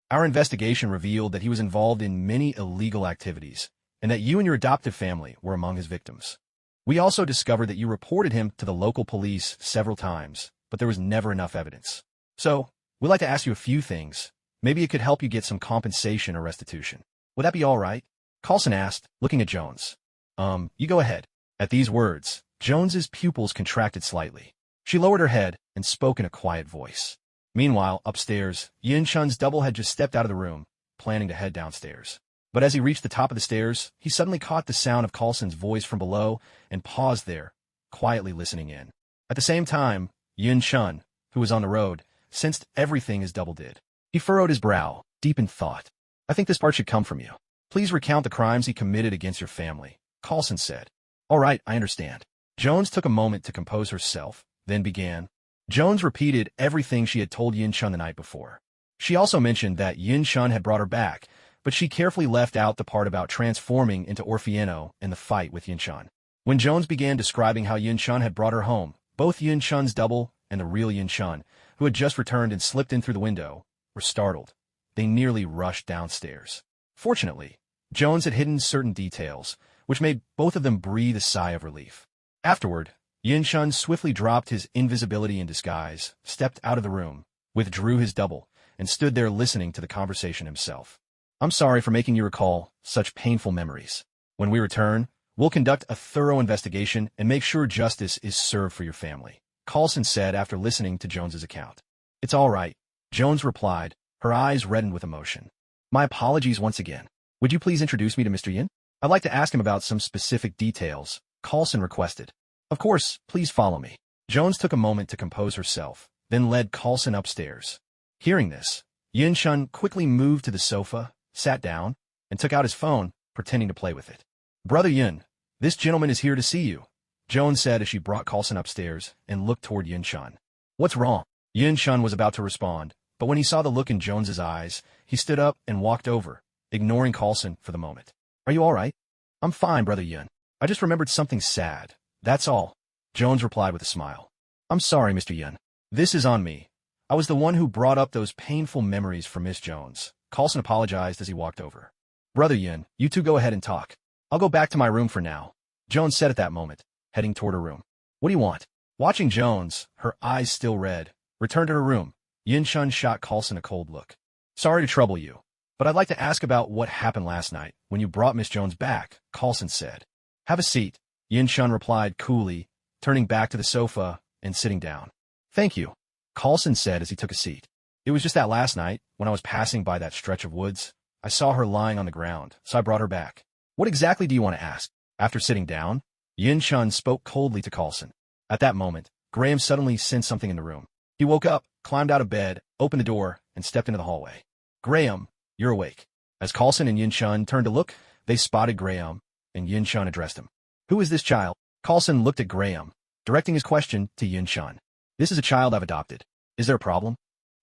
Our investigation revealed that he was involved in many illegal activities, and that you and your adoptive family were among his victims. We also discovered that you reported him to the local police several times, but there was never enough evidence. So, we'd like to ask you a few things. Maybe it could help you get some compensation or restitution. Would that be all right? Carlson asked, looking at Jones. You go ahead. At these words, Jones's pupils contracted slightly. She lowered her head and spoke in a quiet voice. Meanwhile, upstairs, Yin-chun's double had just stepped out of the room, planning to head downstairs. But as he reached the top of the stairs, he suddenly caught the sound of Carlson's voice from below and paused there, quietly listening in. At the same time, Yin-chun, who was on the road, sensed everything his double did. He furrowed his brow, deep in thought. I think this part should come from you. Please recount the crimes he committed against your family, Carlson said. All right, I understand. Jones took a moment to compose herself, then began. Jones repeated everything she had told Yin-chun the night before. She also mentioned that Yin-chun had brought her back, but she carefully left out the part about transforming into Orfieno and the fight with Yin-chun. When Jones began describing how Yin-chun had brought her home, both Yin-chun's double and the real Yin-chun, who had just returned and slipped in through the window, were startled. They nearly rushed downstairs. Fortunately, Jones had hidden certain details, which made both of them breathe a sigh of relief. Afterward, Yin-chun swiftly dropped his invisibility in disguise, stepped out of the room, withdrew his double, and stood there listening to the conversation himself. I'm sorry for making you recall such painful memories. When we return, we'll conduct a thorough investigation and make sure justice is served for your family, Carlson said after listening to Jones's account. It's all right, Jones replied, her eyes reddened with emotion. My apologies once again. Would you please introduce me to Mr. Yin? I'd like to ask him about some specific details, Carlson requested. Of course, please follow me. Jones took a moment to compose herself, then led Carlson upstairs. Hearing this, Yin-chun quickly moved to the sofa, sat down, and took out his phone, pretending to play with it. Brother Yin, this gentleman is here to see you, Jones said as she brought Carlson upstairs and looked toward Yin-chun. What's wrong? Yin-chun was about to respond, but when he saw the look in Jones's eyes, he stood up and walked over, ignoring Carlson for the moment. Are you all right? I'm fine, Brother Yin. I just remembered something sad. That's all, Jones replied with a smile. I'm sorry, Mr. Yin. This is on me. I was the one who brought up those painful memories for Miss Jones. Carlson apologized as he walked over. Brother Yin, you two go ahead and talk. I'll go back to my room for now, Jones said at that moment, heading toward her room. What do you want? Watching Jones, her eyes still red, returned to her room, Yin-chun shot Carlson a cold look. Sorry to trouble you, but I'd like to ask about what happened last night when you brought Miss Jones back, Carlson said. Have a seat, Yin-chun replied coolly, turning back to the sofa and sitting down. Thank you, Carlson said as he took a seat. It It was just that last night, when I was passing by that stretch of woods, I saw her lying on the ground, so I brought her back. What exactly do you want to ask? After sitting down, Yin-chun spoke coldly to Coulson. At that moment, Graham suddenly sensed something in the room. He woke up, climbed out of bed, opened the door, and stepped into the hallway. Graham, you're awake. As Coulson and Yin-chun turned to look, they spotted Graham, and Yin-chun addressed him. Who is this child? Coulson looked at Graham, directing his question to Yin-chun. This is a child I've adopted. Is there a problem?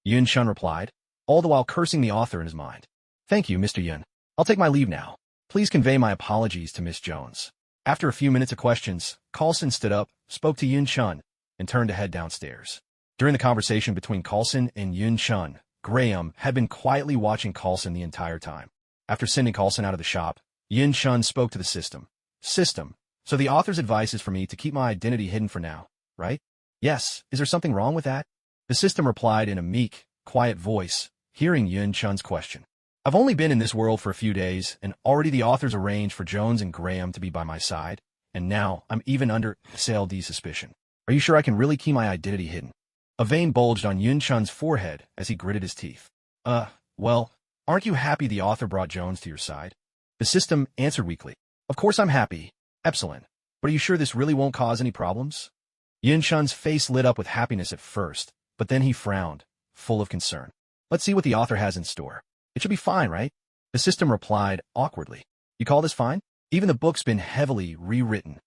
Yin-chun replied, all the while cursing the author in his mind. Thank you, Mr. Yin. I'll take my leave now. Please convey my apologies to Miss Jones. After a few minutes of questions, Coulson stood up, spoke to Yin-chun, and turned to head downstairs. During the conversation between Coulson and Yin-chun, Graham had been quietly watching Coulson the entire time. After sending Coulson out of the shop, Yin-chun spoke to the system. System, so the author's advice is for me to keep my identity hidden for now, right? Yes, is there something wrong with that? The system replied in a meek, quiet voice, hearing Yin-chun's question. I've only been in this world for a few days, and already the authors arranged for Jones and Graham to be by my side, and now I'm even under SLD suspicion. Are you sure I can really keep my identity hidden? A vein bulged on Yin-chun's forehead as he gritted his teeth. Well, aren't you happy the author brought Jones to your side? The system answered weakly. Of course I'm happy. Excellent. But are you sure this really won't cause any problems? Yin-chun's face lit up with happiness at first, but then he frowned, full of concern. Let's see what the author has in store. It should be fine, right? The system replied awkwardly. You call this fine? Even the book's been heavily rewritten.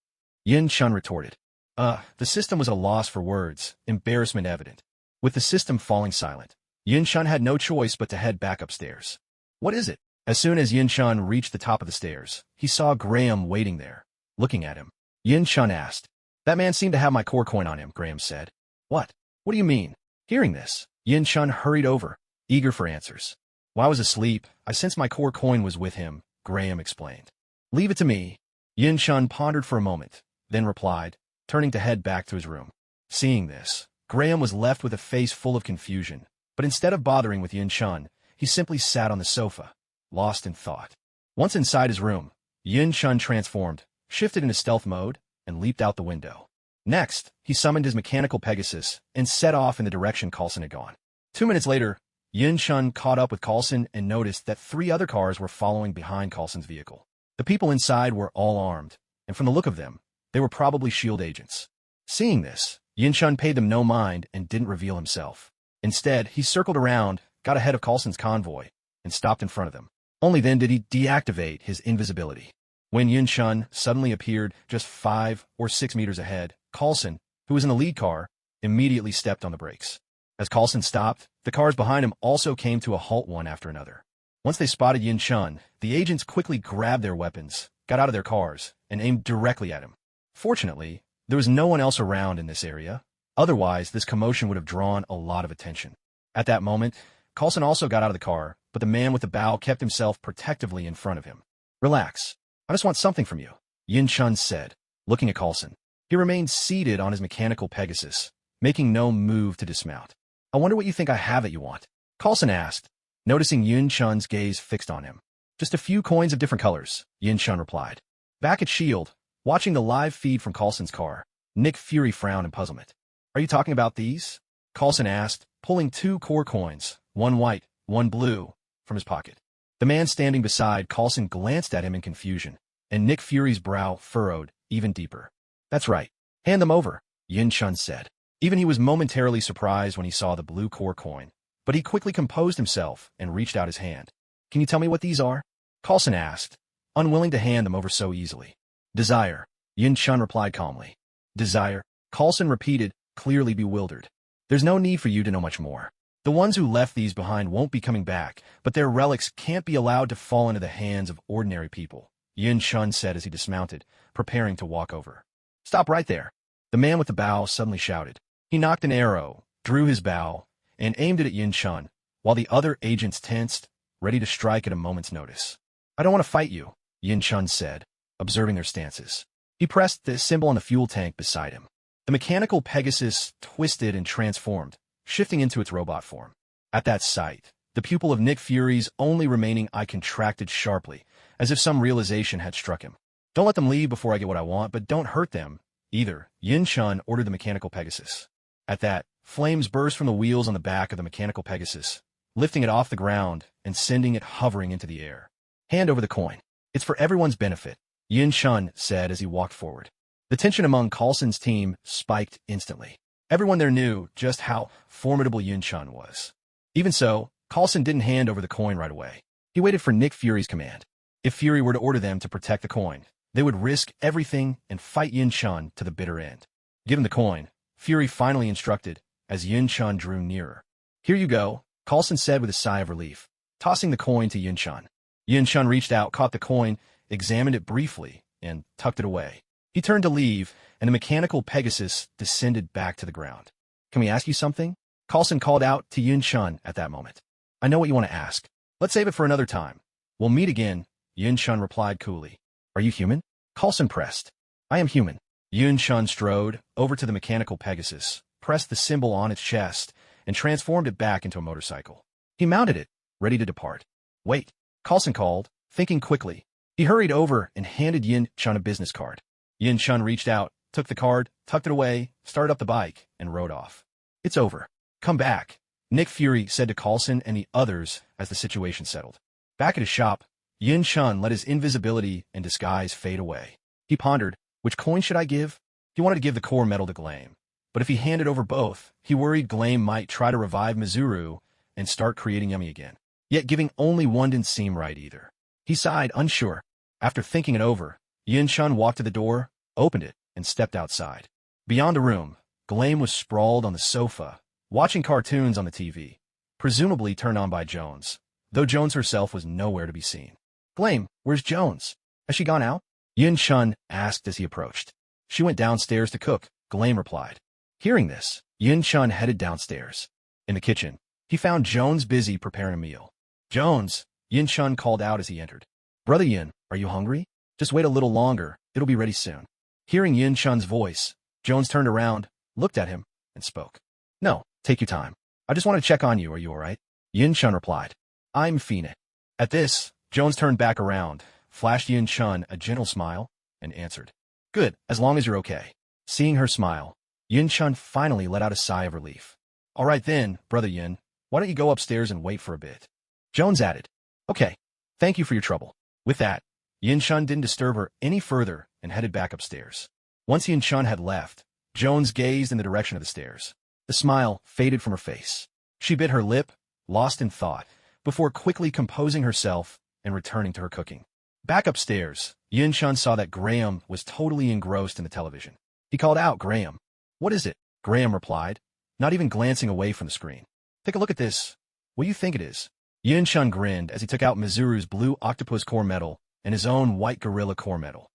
Yin-chun retorted. The system was at a loss for words, embarrassment evident. With the system falling silent, Yin-chun had no choice but to head back upstairs. What is it? As soon as Yin-chun reached the top of the stairs, he saw Graham waiting there, looking at him. Yin-chun asked. That man seemed to have my core coin on him, Graham said. What? What do you mean? Hearing this, Yin-chun hurried over, eager for answers. While I was asleep, I sensed my core coin was with him, Graham explained. Leave it to me. Yin-chun pondered for a moment, then replied, turning to head back to his room. Seeing this, Graham was left with a face full of confusion, but instead of bothering with Yin-chun, he simply sat on the sofa, lost in thought. Once inside his room, Yin-chun transformed, shifted into stealth mode, and leaped out the window. Next, he summoned his mechanical Pegasus and set off in the direction Coulson had gone. 2 minutes later, Yin-chun caught up with Coulson and noticed that 3 other cars were following behind Coulson's vehicle. The people inside were all armed, and from the look of them, they were probably S.H.I.E.L.D. agents. Seeing this, Yin-chun paid them no mind and didn't reveal himself. Instead, he circled around, got ahead of Coulson's convoy, and stopped in front of them. Only then did he deactivate his invisibility. When Yin-chun suddenly appeared just 5 or 6 meters ahead, Coulson, who was in the lead car, immediately stepped on the brakes. As Coulson stopped, the cars behind him also came to a halt one after another. Once they spotted Yin-chun, the agents quickly grabbed their weapons, got out of their cars, and aimed directly at him. Fortunately, there was no one else around in this area. Otherwise, this commotion would have drawn a lot of attention. At that moment, Coulson also got out of the car, but the man with the bow kept himself protectively in front of him. Relax. I just want something from you, Yin-chun said, looking at Coulson. He remained seated on his mechanical Pegasus, making no move to dismount. I wonder what you think I have that you want, Coulson asked, noticing Yin-chun's gaze fixed on him. Just a few coins of different colors, Yin-chun replied. Back at S.H.I.E.L.D., watching the live feed from Coulson's car, Nick Fury frowned in puzzlement. Are you talking about these? Coulson asked, pulling 2 core coins, one white, one blue, from his pocket. The man standing beside Coulson glanced at him in confusion, and Nick Fury's brow furrowed even deeper. That's right. Hand them over, Yin-chun said. Even he was momentarily surprised when he saw the blue core coin, but he quickly composed himself and reached out his hand. Can you tell me what these are? Coulson asked, unwilling to hand them over so easily. Desire, Yin-chun replied calmly. Desire, Coulson repeated, clearly bewildered. There's no need for you to know much more. The ones who left these behind won't be coming back, but their relics can't be allowed to fall into the hands of ordinary people, Yin-chun said as he dismounted, preparing to walk over. Stop right there. The man with the bow suddenly shouted. He knocked an arrow, drew his bow, and aimed it at Yin-chun, while the other agents tensed, ready to strike at a moment's notice. I don't want to fight you, Yin-chun said, observing their stances. He pressed the symbol on the fuel tank beside him. The mechanical Pegasus twisted and transformed, shifting into its robot form. At that sight, the pupil of Nick Fury's only remaining eye contracted sharply, as if some realization had struck him. Don't let them leave before I get what I want, but don't hurt them, either, Yin-chun ordered the mechanical Pegasus. At that, flames burst from the wheels on the back of the mechanical Pegasus, lifting it off the ground and sending it hovering into the air. Hand over the coin. It's for everyone's benefit, Yin Shun said as he walked forward. The tension among Coulson's team spiked instantly. Everyone there knew just how formidable Yin Shun was. Even so, Coulson didn't hand over the coin right away. He waited for Nick Fury's command. If Fury were to order them to protect the coin, they would risk everything and fight Yin Shun to the bitter end. Given the coin, Fury finally instructed as Yin Shun drew nearer. Here you go, Coulson said with a sigh of relief, tossing the coin to Yin Shun. Yin Shun reached out, caught the coin, examined it briefly, and tucked it away. He turned to leave, and the mechanical Pegasus descended back to the ground. Can we ask you something? Coulson called out to Yin Shun at that moment. I know what you want to ask. Let's save it for another time. We'll meet again, Yin Shun replied coolly. Are you human? Coulson pressed. I am human. Yin Shun strode over to the mechanical Pegasus, pressed the symbol on its chest, and transformed it back into a motorcycle. He mounted it, ready to depart. Wait, Coulson called, thinking quickly. He hurried over and handed Yin Shun a business card. Yin Shun reached out, took the card, tucked it away, started up the bike, and rode off. It's over. Come back, Nick Fury said to Coulson and the others as the situation settled. Back at his shop, Yin Shun let his invisibility and disguise fade away. He pondered, which coin should I give? He wanted to give the core medal to Glame. But if he handed over both, he worried Glame might try to revive Mizuru and start creating Yummy again. Yet giving only one didn't seem right either. He sighed, unsure. After thinking it over, Yin Shun walked to the door, opened it, and stepped outside. Beyond the room, Glame was sprawled on the sofa, watching cartoons on the TV, presumably turned on by Jones, though Jones herself was nowhere to be seen. Glame, where's Jones? Has she gone out? Yin Shun asked as he approached. She went downstairs to cook, Glame replied. Hearing this, Yin Shun headed downstairs. In the kitchen, he found Jones busy preparing a meal. Jones, Yin Shun called out as he entered. Brother Yin, are you hungry? Just wait a little longer, it'll be ready soon. Hearing Yin Shun's voice, Jones turned around, looked at him, and spoke. No, take your time. I just want to check on you, are you alright? Yin Shun replied. I'm Fina. At this, Jones turned back around, flashed Yin Shun a gentle smile, and answered. Good, as long as you're okay. Seeing her smile, Yin Shun finally let out a sigh of relief. All right then, Brother Yin, why don't you go upstairs and wait for a bit? Jones added. Okay, thank you for your trouble. With that, Yin Shun didn't disturb her any further and headed back upstairs. Once Yin Shun had left, Jones gazed in the direction of the stairs. The smile faded from her face. She bit her lip, lost in thought, before quickly composing herself and returning to her cooking. Back upstairs, Yin Shun saw that Graham was totally engrossed in the television. He called out, Graham. What is it? Graham replied, not even glancing away from the screen. Take a look at this. What do you think it is? Yin Shun grinned as he took out Mizuru's blue octopus core medal and his own white gorilla core medal.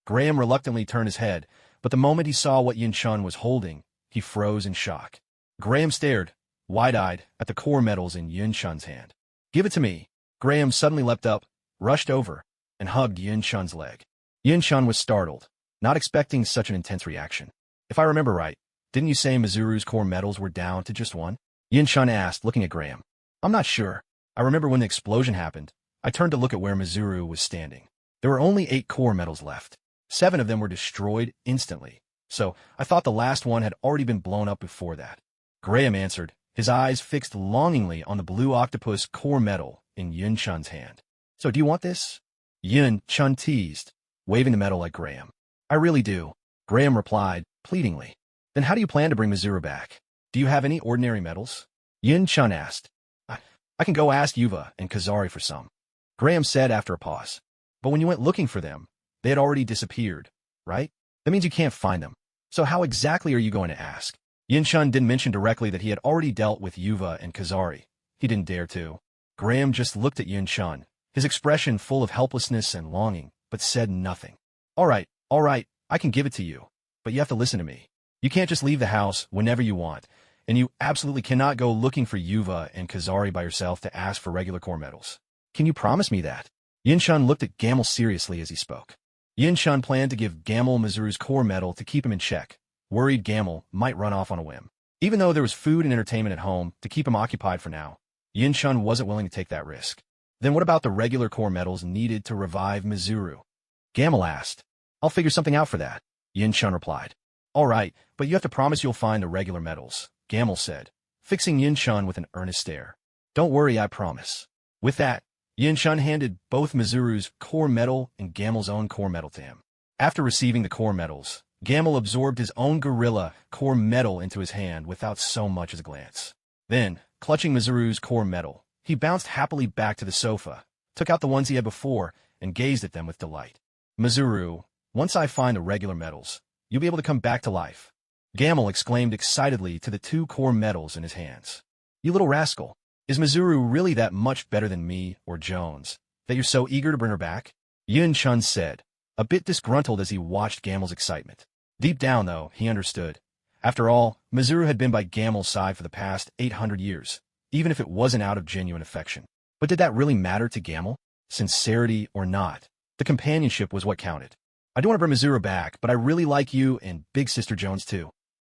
Graham reluctantly turned his head, but the moment he saw what Yin Shun was holding, he froze in shock. Graham stared, wide-eyed, at the core medals in Yin Shun's hand. Give it to me. Graham suddenly leapt up, rushed over, and hugged Yin Shun's leg. Yin Shun was startled, not expecting such an intense reaction. If I remember right, didn't you say Mizuru's core medals were down to just one? Yin Shun asked, looking at Graham. I'm not sure. I remember when the explosion happened, I turned to look at where Mizuru was standing. There were only 8 core medals left. 7 of them were destroyed instantly, so I thought the last one had already been blown up before that. Graham answered, his eyes fixed longingly on the blue octopus core medal in Yin Shun's hand. So do you want this? Yin Shun teased, waving the medal at Graham. I really do, Graham replied, pleadingly. Then how do you plan to bring Mizuru back? Do you have any ordinary medals? Yin Shun asked. I can go ask Yuva and Kazari for some, Graham said after a pause. But when you went looking for them, they had already disappeared, right? That means you can't find them. So how exactly are you going to ask? Yin Shun didn't mention directly that he had already dealt with Yuva and Kazari. He didn't dare to. Graham just looked at Yin Shun, his expression full of helplessness and longing, but said nothing. All right, I can give it to you. But you have to listen to me. You can't just leave the house whenever you want, and you absolutely cannot go looking for Yuva and Kazari by yourself to ask for regular core medals. Can you promise me that? Yin Shun looked at Gamel seriously as he spoke. Yin Shun planned to give Gamel Mizuru's core medal to keep him in check, worried Gamel might run off on a whim. Even though there was food and entertainment at home to keep him occupied for now, Yin Shun wasn't willing to take that risk. Then what about the regular core medals needed to revive Mizuru? Gamel asked. I'll figure something out for that, Yin Shun replied. All right, but you have to promise you'll find the regular medals, Gamel said, fixing Yin-chun with an earnest stare. Don't worry, I promise. With that, Yin-chun handed both Mizuru's core medal and Gamel's own core medal to him. After receiving the core medals, Gamel absorbed his own gorilla core medal into his hand without so much as a glance. Then, clutching Mizuru's core medal, he bounced happily back to the sofa, took out the ones he had before, and gazed at them with delight. Mizuru, once I find the regular medals, you'll be able to come back to life. Gamel exclaimed excitedly to the two core medals in his hands. You little rascal, is Mizuru really that much better than me or Jones, that you're so eager to bring her back? Yin-chun said, a bit disgruntled as he watched Gamel's excitement. Deep down, though, he understood. After all, Mizuru had been by Gamel's side for the past 800 years, even if it wasn't out of genuine affection. But did that really matter to Gamel? Sincerity or not, the companionship was what counted. I do want to bring Mizuru back, but I really like you and Big Sister Jones too.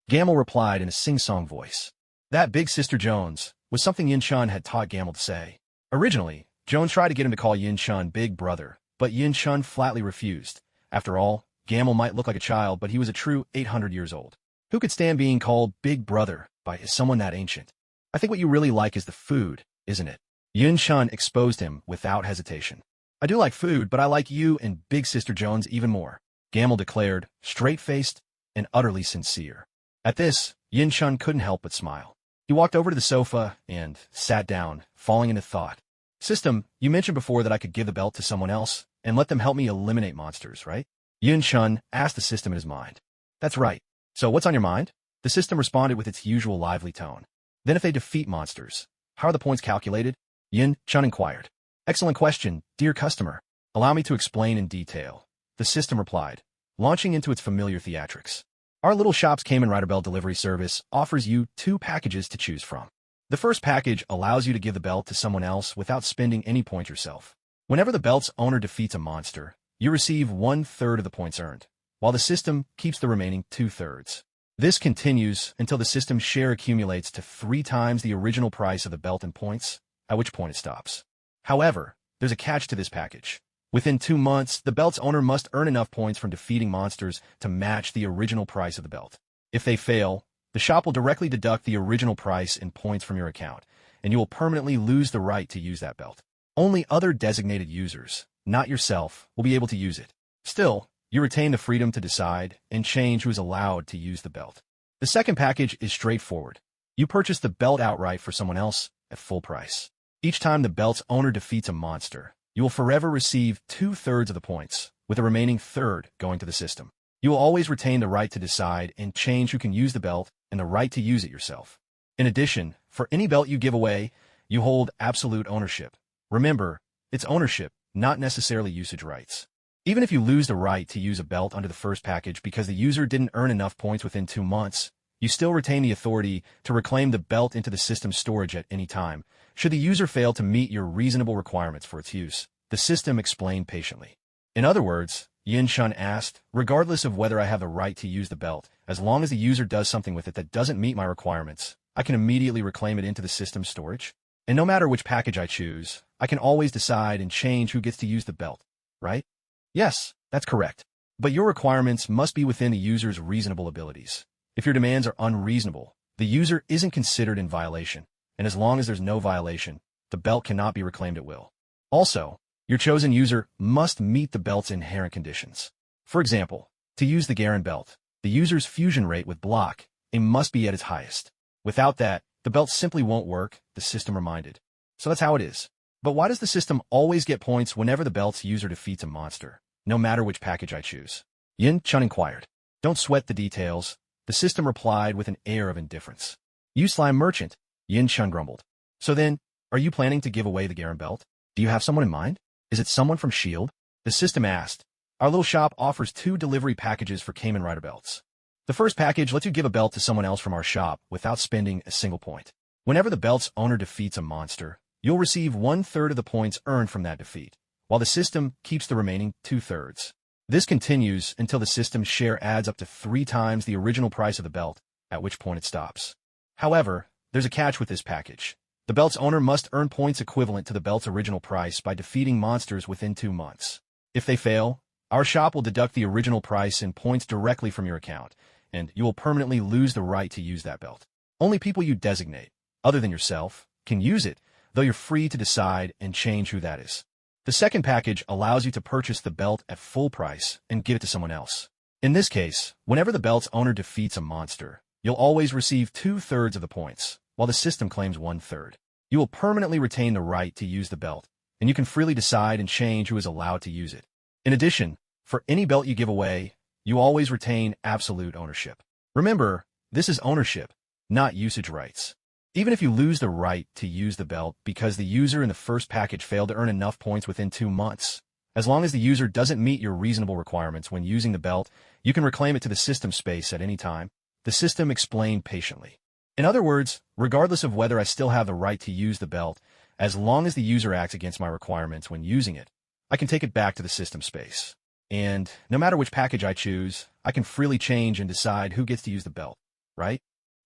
Gamel replied in a sing-song voice. That Big Sister Jones was something Yin-chun had taught Gamel to say. Originally, Jones tried to get him to call Yin-chun Big Brother, but Yin-chun flatly refused. After all, Gamel might look like a child, but he was a true 800 years old. Who could stand being called Big Brother by someone that ancient? I think what you really like is the food, isn't it? Yin-chun exposed him without hesitation. I do like food, but I like you and Big Sister Jones even more, Gamel declared, straight-faced and utterly sincere. At this, Yin-chun couldn't help but smile. He walked over to the sofa and sat down, falling into thought. System, you mentioned before that I could give the belt to someone else and let them help me eliminate monsters, right? Yin-chun asked the system in his mind. That's right. So what's on your mind? The system responded with its usual lively tone. Then if they defeat monsters, how are the points calculated? Yin-chun inquired. Excellent question, dear customer. Allow me to explain in detail. The system replied, launching into its familiar theatrics. Our little shop's Kamen Rider Belt delivery service offers you 2 packages to choose from. The first package allows you to give the belt to someone else without spending any points yourself. Whenever the belt's owner defeats a monster, you receive 1/3 of the points earned, while the system keeps the remaining 2/3. This continues until the system's share accumulates to 3 times the original price of the belt in points, at which point it stops. However, there's a catch to this package. Within 2 months, the belt's owner must earn enough points from defeating monsters to match the original price of the belt. If they fail, the shop will directly deduct the original price in points from your account, and you will permanently lose the right to use that belt. Only other designated users, not yourself, will be able to use it. Still, you retain the freedom to decide and change who is allowed to use the belt. The second package is straightforward. You purchase the belt outright for someone else at full price. Each time the belt's owner defeats a monster, you will forever receive 2/3 of the points, with the remaining third going to the system. You will always retain the right to decide and change who can use the belt and the right to use it yourself. In addition, for any belt you give away, you hold absolute ownership. Remember, it's ownership, not necessarily usage rights. Even if you lose the right to use a belt under the first package because the user didn't earn enough points within 2 months, you still retain the authority to reclaim the belt into the system's storage at any time, should the user fail to meet your reasonable requirements for its use, the system explained patiently. In other words, Yin-chun asked, regardless of whether I have the right to use the belt, as long as the user does something with it that doesn't meet my requirements, I can immediately reclaim it into the system's storage? And no matter which package I choose, I can always decide and change who gets to use the belt, right? Yes, that's correct. But your requirements must be within the user's reasonable abilities. If your demands are unreasonable, the user isn't considered in violation, and as long as there's no violation, the belt cannot be reclaimed at will. Also, your chosen user must meet the belt's inherent conditions. For example, to use the Garen belt, the user's fusion rate with block A must be at its highest. Without that, the belt simply won't work, the system reminded. So that's how it is. But why does the system always get points whenever the belt's user defeats a monster, no matter which package I choose? Yin-chun inquired. Don't sweat the details, the system replied with an air of indifference. You slime merchant, Yin-chun grumbled. So then, are you planning to give away the Garen belt? Do you have someone in mind? Is it someone from S.H.I.E.L.D.? The system asked. Our little shop offers 2 delivery packages for Kamen Rider belts. The first package lets you give a belt to someone else from our shop without spending a single point. Whenever the belt's owner defeats a monster, you'll receive 1/3 of the points earned from that defeat, while the system keeps the remaining 2/3. This continues until the system's share adds up to 3 times the original price of the belt, at which point it stops. However, there's a catch with this package. The belt's owner must earn points equivalent to the belt's original price by defeating monsters within 2 months. If they fail, our shop will deduct the original price in points directly from your account, and you will permanently lose the right to use that belt. Only people you designate, other than yourself, can use it, though you're free to decide and change who that is. The second package allows you to purchase the belt at full price and give it to someone else. In this case, whenever the belt's owner defeats a monster, you'll always receive 2/3 of the points, while the system claims 1/3. You will permanently retain the right to use the belt, and you can freely decide and change who is allowed to use it. In addition, for any belt you give away, you always retain absolute ownership. Remember, this is ownership, not usage rights. Even if you lose the right to use the belt because the user in the first package failed to earn enough points within 2 months, as long as the user doesn't meet your reasonable requirements when using the belt, you can reclaim it to the system space at any time. The system explained patiently. In other words, regardless of whether I still have the right to use the belt, as long as the user acts against my requirements when using it, I can take it back to the system space. And no matter which package I choose, I can freely change and decide who gets to use the belt, right?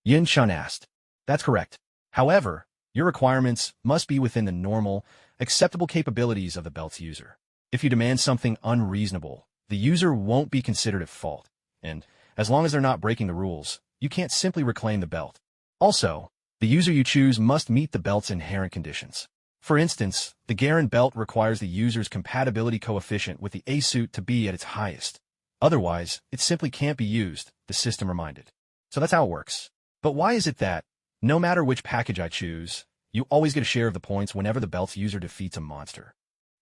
Yin Chun asked. That's correct. However, your requirements must be within the normal, acceptable capabilities of the belt's user. If you demand something unreasonable, the user won't be considered at fault, and as long as they're not breaking the rules, you can't simply reclaim the belt. Also, the user you choose must meet the belt's inherent conditions. For instance, the Garen belt requires the user's compatibility coefficient with the A suit to be at its highest. Otherwise, it simply can't be used, the system reminded. So that's how it works. But why is it that, no matter which package I choose, you always get a share of the points whenever the belt's user defeats a monster?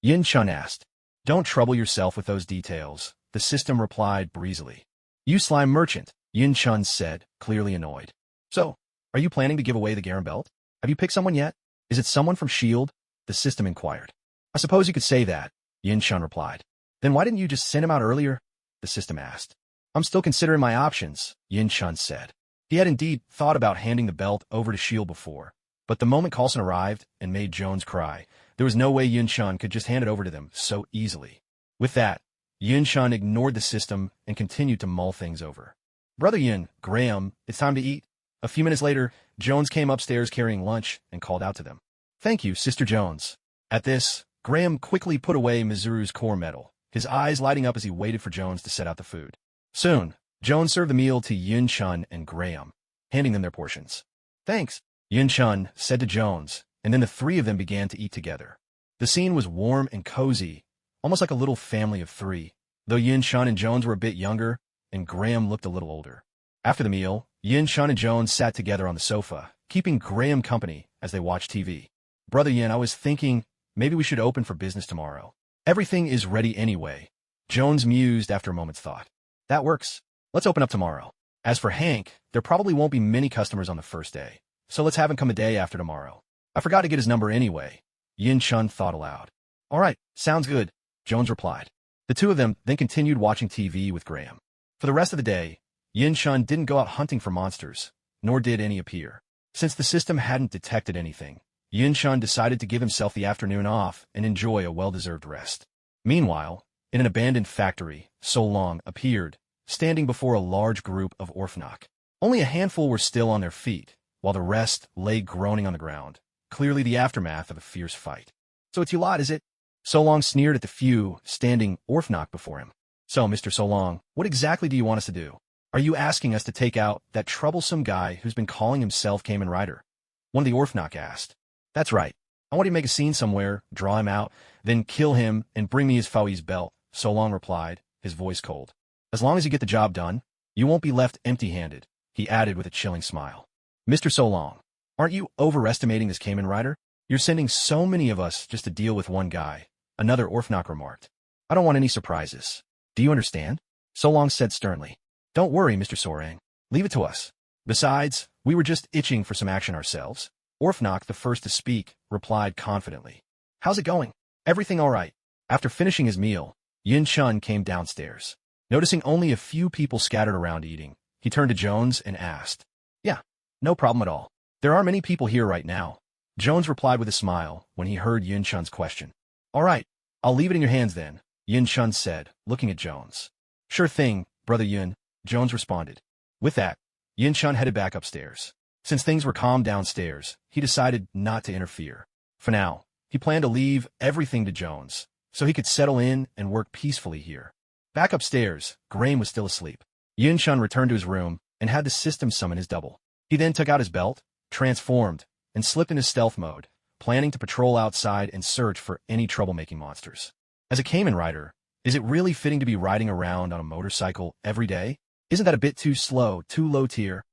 Yin Chun asked. Don't trouble yourself with those details, the system replied breezily. You slime merchant, Yin Chun said, clearly annoyed. So, are you planning to give away the Garen belt? Have you picked someone yet? Is it someone from S.H.I.E.L.D.? The system inquired. I suppose you could say that, Yin Chun replied. Then why didn't you just send him out earlier? The system asked. I'm still considering my options, Yin Chun said. He had indeed thought about handing the belt over to S.H.I.E.L.D. before, but the moment Coulson arrived and made Jones cry, there was no way Yin Chun could just hand it over to them so easily. With that, Yin Chun ignored the system and continued to mull things over. Brother Yin, Graham, it's time to eat. A few minutes later, Jones came upstairs carrying lunch and called out to them. Thank you, Sister Jones. At this, Graham quickly put away Mizuru's core medal, his eyes lighting up as he waited for Jones to set out the food. Soon, Jones served the meal to Yin Chun and Graham, handing them their portions. Thanks, Yin Chun said to Jones, and then the three of them began to eat together. The scene was warm and cozy, almost like a little family of three, though Yin Chun and Jones were a bit younger, and Graham looked a little older. After the meal, Yin Chun and Jones sat together on the sofa, keeping Graham company as they watched TV. Brother Yin, I was thinking, maybe we should open for business tomorrow. Everything is ready anyway, Jones mused after a moment's thought. That works. Let's open up tomorrow. As for Hank, there probably won't be many customers on the first day, so let's have him come a day after tomorrow. I forgot to get his number anyway, Yin Chun thought aloud. All right, sounds good, Jones replied. The two of them then continued watching TV with Graham. For the rest of the day, Yin Chun didn't go out hunting for monsters, nor did any appear. Since the system hadn't detected anything, Yin Chun decided to give himself the afternoon off and enjoy a well-deserved rest. Meanwhile, in an abandoned factory, So Long appeared, standing before a large group of Orphanok. Only a handful were still on their feet, while the rest lay groaning on the ground, clearly the aftermath of a fierce fight. So it's you lot, is it? So Long sneered at the few standing Orphanok before him. So, Mr. So Long, what exactly do you want us to do? Are you asking us to take out that troublesome guy who's been calling himself Kamen Rider? One of the Orphanok asked. That's right. I want you to make a scene somewhere, draw him out, then kill him and bring me his Faoi's belt, So Long replied, his voice cold. As long as you get the job done, you won't be left empty-handed, he added with a chilling smile. Mr. So Long, aren't you overestimating this Kamen Rider? You're sending so many of us just to deal with one guy, another Orphanok remarked. I don't want any surprises. Do you understand? So Long said sternly. Don't worry, Mr. Sorang. Leave it to us. Besides, we were just itching for some action ourselves. Orphanok, the first to speak, replied confidently. How's it going? Everything all right? After finishing his meal, Yin Chun came downstairs. Noticing only a few people scattered around eating, he turned to Jones and asked. Yeah, no problem at all. There aren't many people here right now. Jones replied with a smile when he heard Yin Chun's question. All right, I'll leave it in your hands then, Yin Chun said, looking at Jones. Sure thing, Brother Yin, Jones responded. With that, Yin Chun headed back upstairs. Since things were calm downstairs, he decided not to interfere. For now, he planned to leave everything to Jones, so he could settle in and work peacefully here. Back upstairs, Graham was still asleep. Yin Chun returned to his room and had the system summon his double. He then took out his belt, transformed, and slipped into stealth mode, planning to patrol outside and search for any troublemaking monsters. As a Kamen rider, is it really fitting to be riding around on a motorcycle every day? Isn't that a bit too slow, too low tier?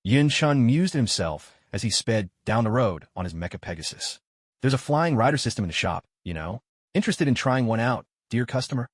Yun-chun mused to himself as he sped down the road on his Mecha Pegasus. There's a flying rider system in the shop, you know? Interested in trying one out, dear customer?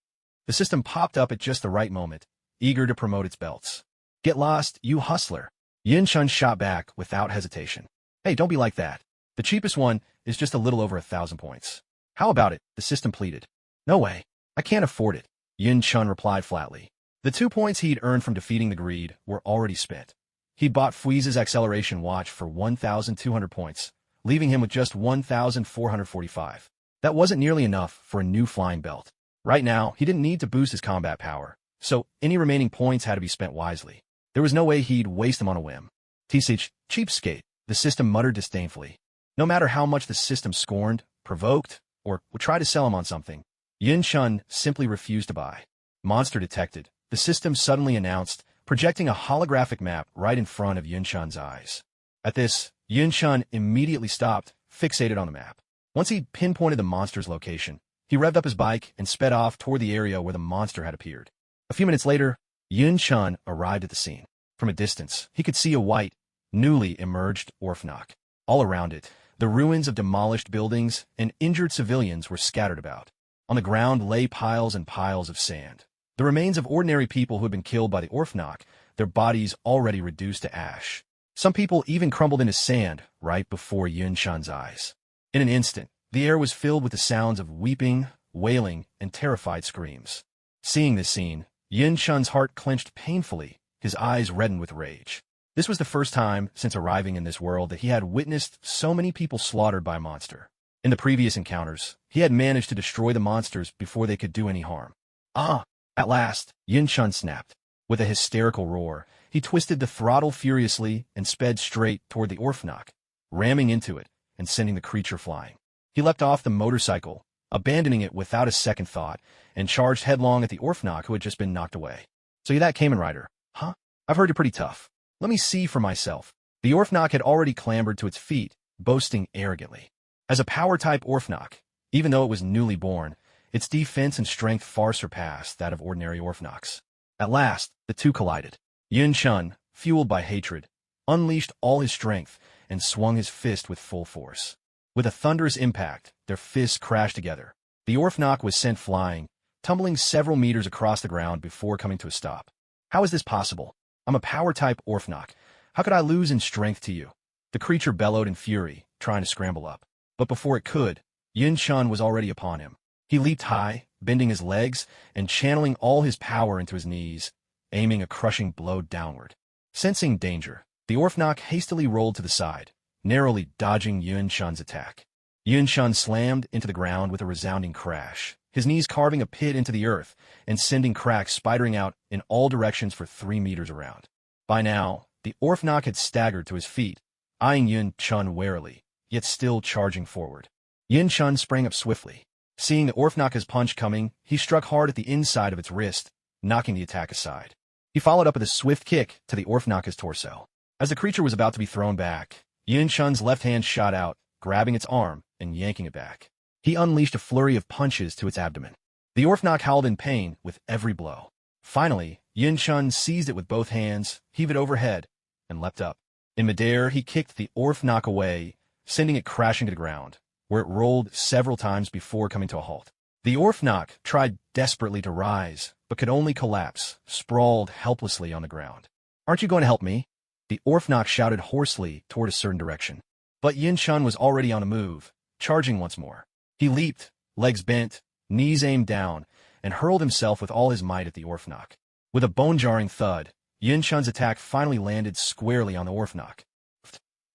The system popped up at just the right moment, eager to promote its belts. Get lost, you hustler. Yun-chun shot back without hesitation. Hey, don't be like that. The cheapest one is just a little over 1,000 points. How about it? The system pleaded. No way. I can't afford it, Yun-chun replied flatly. The 2 points he'd earned from defeating the greed were already spent. He'd bought Fuize's acceleration watch for 1,200 points, leaving him with just 1,445. That wasn't nearly enough for a new flying belt. Right now, he didn't need to boost his combat power, so any remaining points had to be spent wisely. There was no way he'd waste them on a whim. T-Sich, cheapskate, the system muttered disdainfully. No matter how much the system scorned, provoked, or would try to sell him on something, Yun-chun simply refused to buy. Monster detected, the system suddenly announced, projecting a holographic map right in front of Yun-chun's eyes. At this, Yun-chun immediately stopped, fixated on the map. Once he pinpointed the monster's location, he revved up his bike and sped off toward the area where the monster had appeared. A few minutes later, Yun-chun arrived at the scene. From a distance, he could see a white, newly emerged Orphanok. All around it, the ruins of demolished buildings and injured civilians were scattered about. On the ground lay piles and piles of sand. The remains of ordinary people who had been killed by the Orphanok, their bodies already reduced to ash. Some people even crumbled into sand right before Yun-chun's eyes. In an instant, the air was filled with the sounds of weeping, wailing, and terrified screams. Seeing this scene, Yun-chun's heart clenched painfully, his eyes reddened with rage. This was the first time since arriving in this world that he had witnessed so many people slaughtered by a monster. In the previous encounters, he had managed to destroy the monsters before they could do any harm. At last, Yun-chun snapped. With a hysterical roar, he twisted the throttle furiously and sped straight toward the Orphanok, ramming into it and sending the creature flying. He leapt off the motorcycle, abandoning it without a second thought, and charged headlong at the Orphanok who had just been knocked away. So you're that Kamen rider, huh? I've heard you're pretty tough. Let me see for myself. The Orphanok had already clambered to its feet, boasting arrogantly. As a power-type Orphanok, even though it was newly born, its defense and strength far surpassed that of ordinary Orphanoks. At last, the two collided. Yun-chun, fueled by hatred, unleashed all his strength and swung his fist with full force. With a thunderous impact, their fists crashed together. The Orphanok was sent flying, tumbling several meters across the ground before coming to a stop. How is this possible? I'm a power-type Orphanok. How could I lose in strength to you? The creature bellowed in fury, trying to scramble up. But before it could, Yun-chun was already upon him. He leaped high, bending his legs and channeling all his power into his knees, aiming a crushing blow downward. Sensing danger, the Orphanok hastily rolled to the side, narrowly dodging Yun-chun's attack. Yun-chun slammed into the ground with a resounding crash, his knees carving a pit into the earth and sending cracks spidering out in all directions for 3 meters around. By now, the Orphanok had staggered to his feet, eyeing Yun-chun warily, yet still charging forward. Yun-chun sprang up swiftly. Seeing the Orphanok's punch coming, he struck hard at the inside of its wrist, knocking the attack aside. He followed up with a swift kick to the Orphanok's torso. As the creature was about to be thrown back, Yun-chun's left hand shot out, grabbing its arm and yanking it back. He unleashed a flurry of punches to its abdomen. The Orphanok howled in pain with every blow. Finally, Yun-chun seized it with both hands, heaved it overhead, and leapt up. In midair, he kicked the Orphanok away, sending it crashing to the ground, where it rolled several times before coming to a halt. The Orphanok tried desperately to rise, but could only collapse, sprawled helplessly on the ground. Aren't you going to help me? The Orphanok shouted hoarsely toward a certain direction. But Yun-chun was already on the move, charging once more. He leaped, legs bent, knees aimed down, and hurled himself with all his might at the Orphanok. With a bone-jarring thud, Yun-chun's attack finally landed squarely on the Orphanok.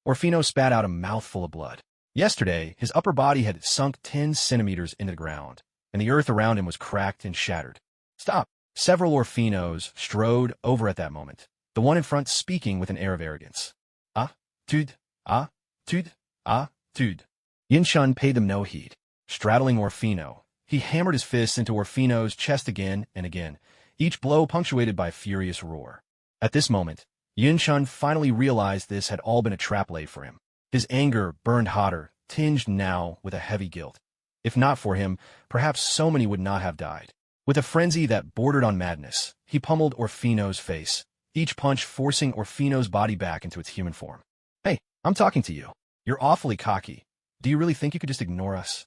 Orfino spat out a mouthful of blood. Yesterday, his upper body had sunk 10 centimeters into the ground, and the earth around him was cracked and shattered. Stop! Several Orfinos strode over at that moment, the one in front speaking with an air of arrogance. Tude. Yun-chun paid them no heed. Straddling Orfino, he hammered his fists into Orfino's chest again and again, each blow punctuated by a furious roar. At this moment, Yun-shun finally realized this had all been a trap laid for him. His anger burned hotter, tinged now with a heavy guilt. If not for him, perhaps so many would not have died. With a frenzy that bordered on madness, he pummeled Orfino's face, each punch forcing Orfino's body back into its human form. "Hey, I'm talking to you. You're awfully cocky. Do you really think you could just ignore us?"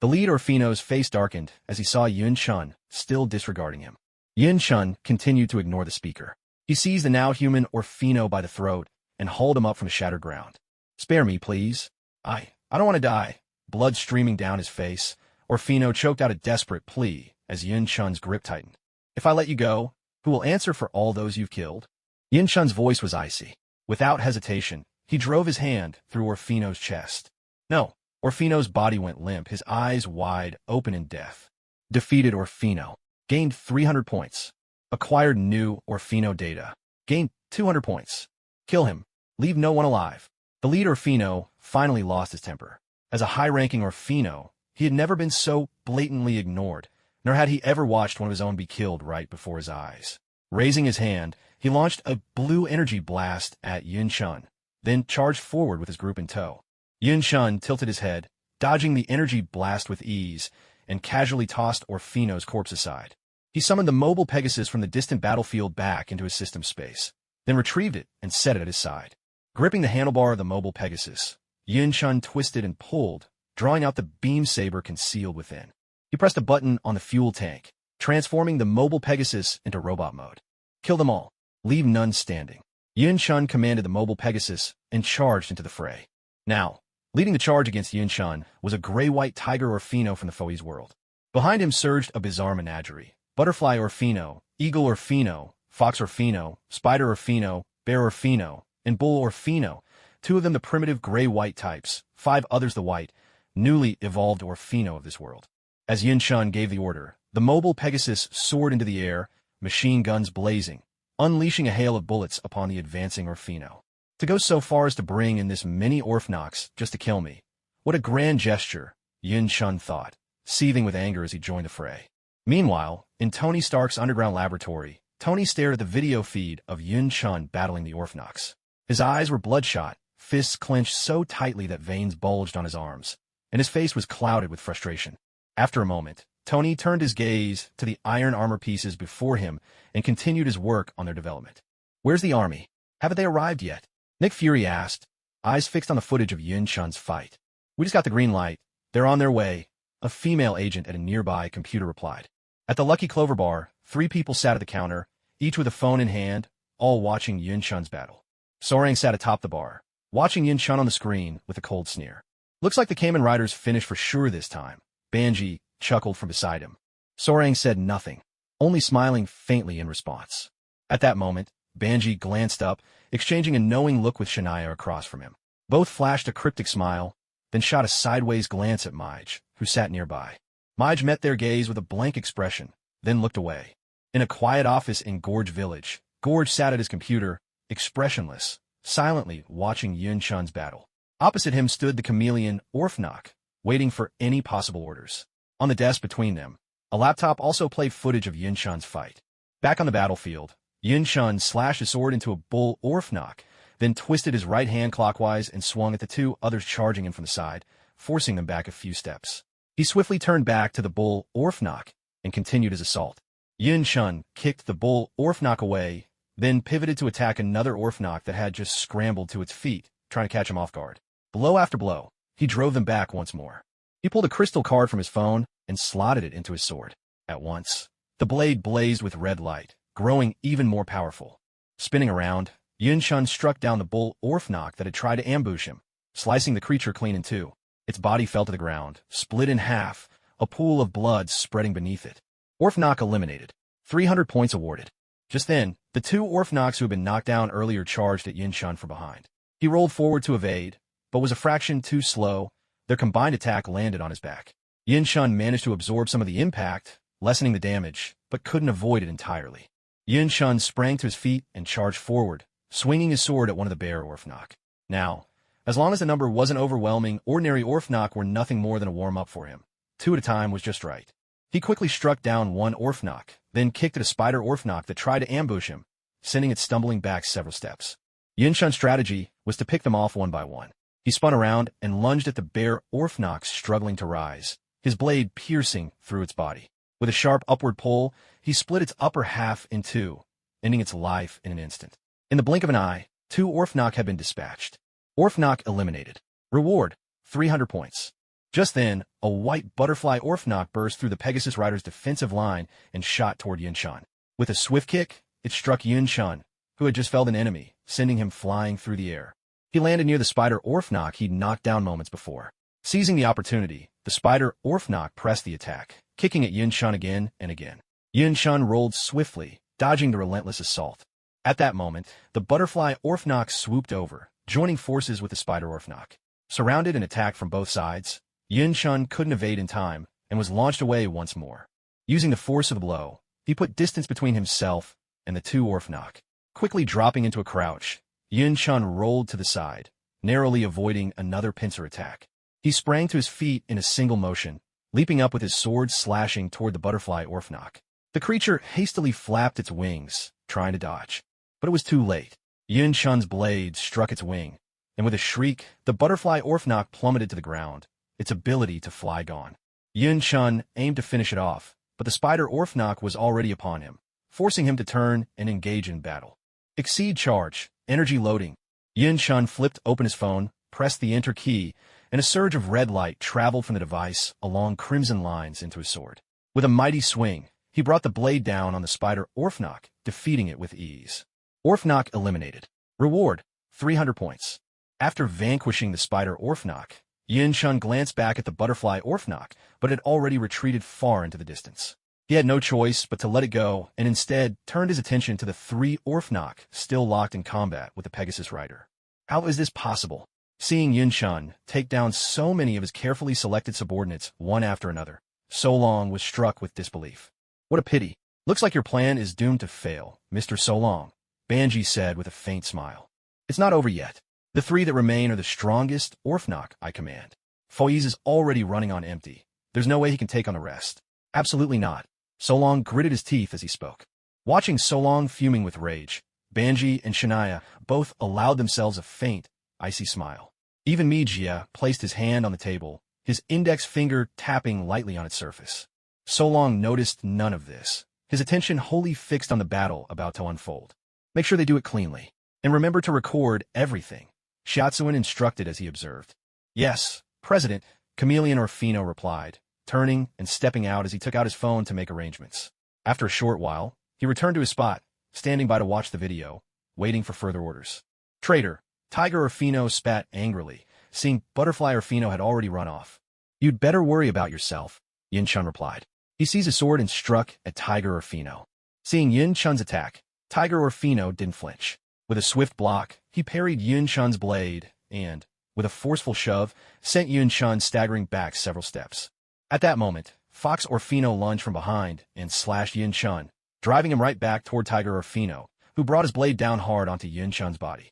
The lead Orfino's face darkened as he saw Yun-shun still disregarding him. Yun-shun continued to ignore the speaker. He seized the now human Orfino by the throat and hauled him up from the shattered ground. "Spare me, please. I don't want to die." Blood streaming down his face, Orfino choked out a desperate plea as Yun-shun's grip tightened. "If I let you go, who will answer for all those you've killed?" Yun-shun's voice was icy. Without hesitation, he drove his hand through Orfino's chest. No. Orfino's body went limp, his eyes wide open in death. Defeated Orfino. Gained 300 points. Acquired new Orfino data. Gained 200 points. Kill him. Leave no one alive. The lead Orfino finally lost his temper. As a high-ranking Orfino, he had never been so blatantly ignored, nor had he ever watched one of his own be killed right before his eyes. Raising his hand, he launched a blue energy blast at Yun-shun, then charged forward with his group in tow. Yun-shun tilted his head, dodging the energy blast with ease, and casually tossed Orfino's corpse aside. He summoned the mobile Pegasus from the distant battlefield back into his system space, then retrieved it and set it at his side. Gripping the handlebar of the mobile Pegasus, Yun-shun twisted and pulled, drawing out the beam saber concealed within. He pressed a button on the fuel tank, transforming the mobile Pegasus into robot mode. "Kill them all. Leave none standing." Yun-shun commanded the mobile Pegasus and charged into the fray. Now, leading the charge against Yun-shun was a gray-white tiger Orfino from the Foes world. Behind him surged a bizarre menagerie. Butterfly Orfino, Eagle Orfino, Fox Orfino, Spider Orfino, Bear Orfino, and Bull Orfino, 2 of them the primitive gray-white types, 5 others the white, newly evolved Orfino of this world. As Yun-shun gave the order, the mobile Pegasus soared into the air, machine guns blazing, unleashing a hail of bullets upon the advancing Orfino. To go so far as to bring in this many Orfnox just to kill me. What a grand gesture, Yun-shun thought, seething with anger as he joined the fray. Meanwhile, in Tony Stark's underground laboratory, Tony stared at the video feed of Yun-shun battling the Orfnox. His eyes were bloodshot, fists clenched so tightly that veins bulged on his arms, and his face was clouded with frustration. After a moment, Tony turned his gaze to the iron armor pieces before him and continued his work on their development. "Where's the army? Haven't they arrived yet?" Nick Fury asked, eyes fixed on the footage of Yun-shun's fight. "We just got the green light. They're on their way," a female agent at a nearby computer replied. At the Lucky Clover bar, 3 people sat at the counter, each with a phone in hand, all watching Yun-shun's battle. Sorang sat atop the bar, watching Yun-shun on the screen with a cold sneer. "Looks like the Kamen Riders finished for sure this time," Banji chuckled from beside him. Sorang said nothing, only smiling faintly in response. At that moment, Banji glanced up, exchanging a knowing look with Shania across from him. Both flashed a cryptic smile, then shot a sideways glance at Mij, who sat nearby. Mij met their gaze with a blank expression, then looked away. In a quiet office in Gorge Village, Gorge sat at his computer, expressionless, silently watching Yun-shun's battle. Opposite him stood the chameleon Orfnock, waiting for any possible orders. On the desk between them, a laptop also played footage of Yun-shun's fight. Back on the battlefield, Yun-shun slashed his sword into a bull Orfnock, then twisted his right hand clockwise and swung at the 2 others charging him from the side, forcing them back a few steps. He swiftly turned back to the bull Orfnock and continued his assault. Yun-shun kicked the bull Orfnock away, then pivoted to attack another Orfnock that had just scrambled to its feet, trying to catch him off guard. Blow after blow, he drove them back once more. He pulled a crystal card from his phone and slotted it into his sword. At once, the blade blazed with red light, growing even more powerful. Spinning around, Yun-shun struck down the bull Orfnock that had tried to ambush him, slicing the creature clean in 2. Its body fell to the ground, split in half, a pool of blood spreading beneath it. Orfnock eliminated. 300 points awarded. Just then, the 2 Orfnocks who had been knocked down earlier charged at Yun-shun from behind. He rolled forward to evade, but was a fraction too slow. Their combined attack landed on his back. Yun-shun managed to absorb some of the impact, lessening the damage, but couldn't avoid it entirely. Yun-shun sprang to his feet and charged forward, swinging his sword at one of the bear Orfnock. Now, as long as the number wasn't overwhelming, ordinary Orfnock were nothing more than a warm-up for him. 2 at a time was just right. He quickly struck down one Orfnock, then kicked at a spider Orfnock that tried to ambush him, sending it stumbling back several steps. Yunshun's strategy was to pick them off one by one. He spun around and lunged at the bare Orphnox struggling to rise, his blade piercing through its body. With a sharp upward pull, he split its upper half in two, ending its life in an instant. In the blink of an eye, 2 Orphnox had been dispatched. Orphnox eliminated. Reward, 300 points. Just then, a white butterfly Orphnox burst through the Pegasus Rider's defensive line and shot toward Yunshun. With a swift kick, it struck Yunshun, who had just felled an enemy, sending him flying through the air. He landed near the spider Orphnox he'd knocked down moments before. Seizing the opportunity, the spider Orphnox pressed the attack, kicking at Yunshun again and again. Yunshun rolled swiftly, dodging the relentless assault. At that moment, the butterfly Orphnox swooped over, joining forces with the spider Orphnox. Surrounded and attacked from both sides, Yunshun couldn't evade in time and was launched away once more. Using the force of the blow, he put distance between himself and the 2 Orphnox. Quickly dropping into a crouch, Yunshun rolled to the side, narrowly avoiding another pincer attack. He sprang to his feet in a single motion, leaping up with his sword slashing toward the butterfly Orphnox. The creature hastily flapped its wings, trying to dodge. But it was too late. Yunshun's blade struck its wing, and with a shriek, the butterfly Orphnox plummeted to the ground, its ability to fly gone. Yunshun aimed to finish it off, but the spider Orphnox was already upon him, forcing him to turn and engage in battle. Exceed charge, energy loading. Yunshun flipped open his phone, pressed the enter key, and a surge of red light traveled from the device along crimson lines into his sword. With a mighty swing, he brought the blade down on the spider Orphnox, defeating it with ease. Orphnox eliminated. Reward, 300 points. After vanquishing the spider Orphnox, Yunshun glanced back at the butterfly Orphnox, but had already retreated far into the distance. He had no choice but to let it go, and instead turned his attention to the 3 Orphnox still locked in combat with the Pegasus Rider. How is this possible? Seeing Yunshun take down so many of his carefully selected subordinates one after another, Solong was struck with disbelief. What a pity. Looks like your plan is doomed to fail, Mr. Solong, Banji said with a faint smile. It's not over yet. The 3 that remain are the strongest Orphnox I command. Foiz is already running on empty. There's no way he can take on the rest. Absolutely not. Solong gritted his teeth as he spoke. Watching Solong fuming with rage, Banji and Shania both allowed themselves a faint, icy smile. Even Mijia placed his hand on the table, his index finger tapping lightly on its surface. Solong noticed none of this, his attention wholly fixed on the battle about to unfold. Make sure they do it cleanly. And remember to record everything, Shiatsuin instructed as he observed. Yes, President, Chameleon Orfino replied, turning and stepping out as he took out his phone to make arrangements. After a short while, he returned to his spot, standing by to watch the video, waiting for further orders. Traitor, Tiger Orfino spat angrily, seeing Butterfly Orfino had already run off. You'd better worry about yourself, Yunshun replied. He seized his sword and struck at Tiger Orfino. Seeing Yunshun's attack, Tiger Orfino didn't flinch. With a swift block, he parried Yunshun's blade and, with a forceful shove, sent Yunshun staggering back several steps. At that moment, Fox Orfino lunged from behind and slashed Yunshun, driving him right back toward Tiger Orfino, who brought his blade down hard onto Yunshun's body.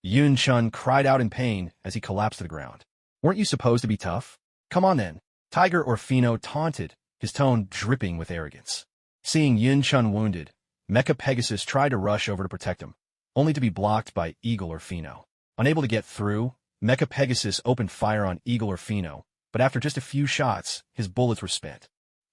Yunshun cried out in pain as he collapsed to the ground. Weren't you supposed to be tough? Come on then. Tiger Orfino taunted, his tone dripping with arrogance. Seeing Yunshun wounded, Mecha Pegasus tried to rush over to protect him, only to be blocked by Eagle Orfino. Unable to get through, Mecha Pegasus opened fire on Eagle Orfino, but after just a few shots, his bullets were spent.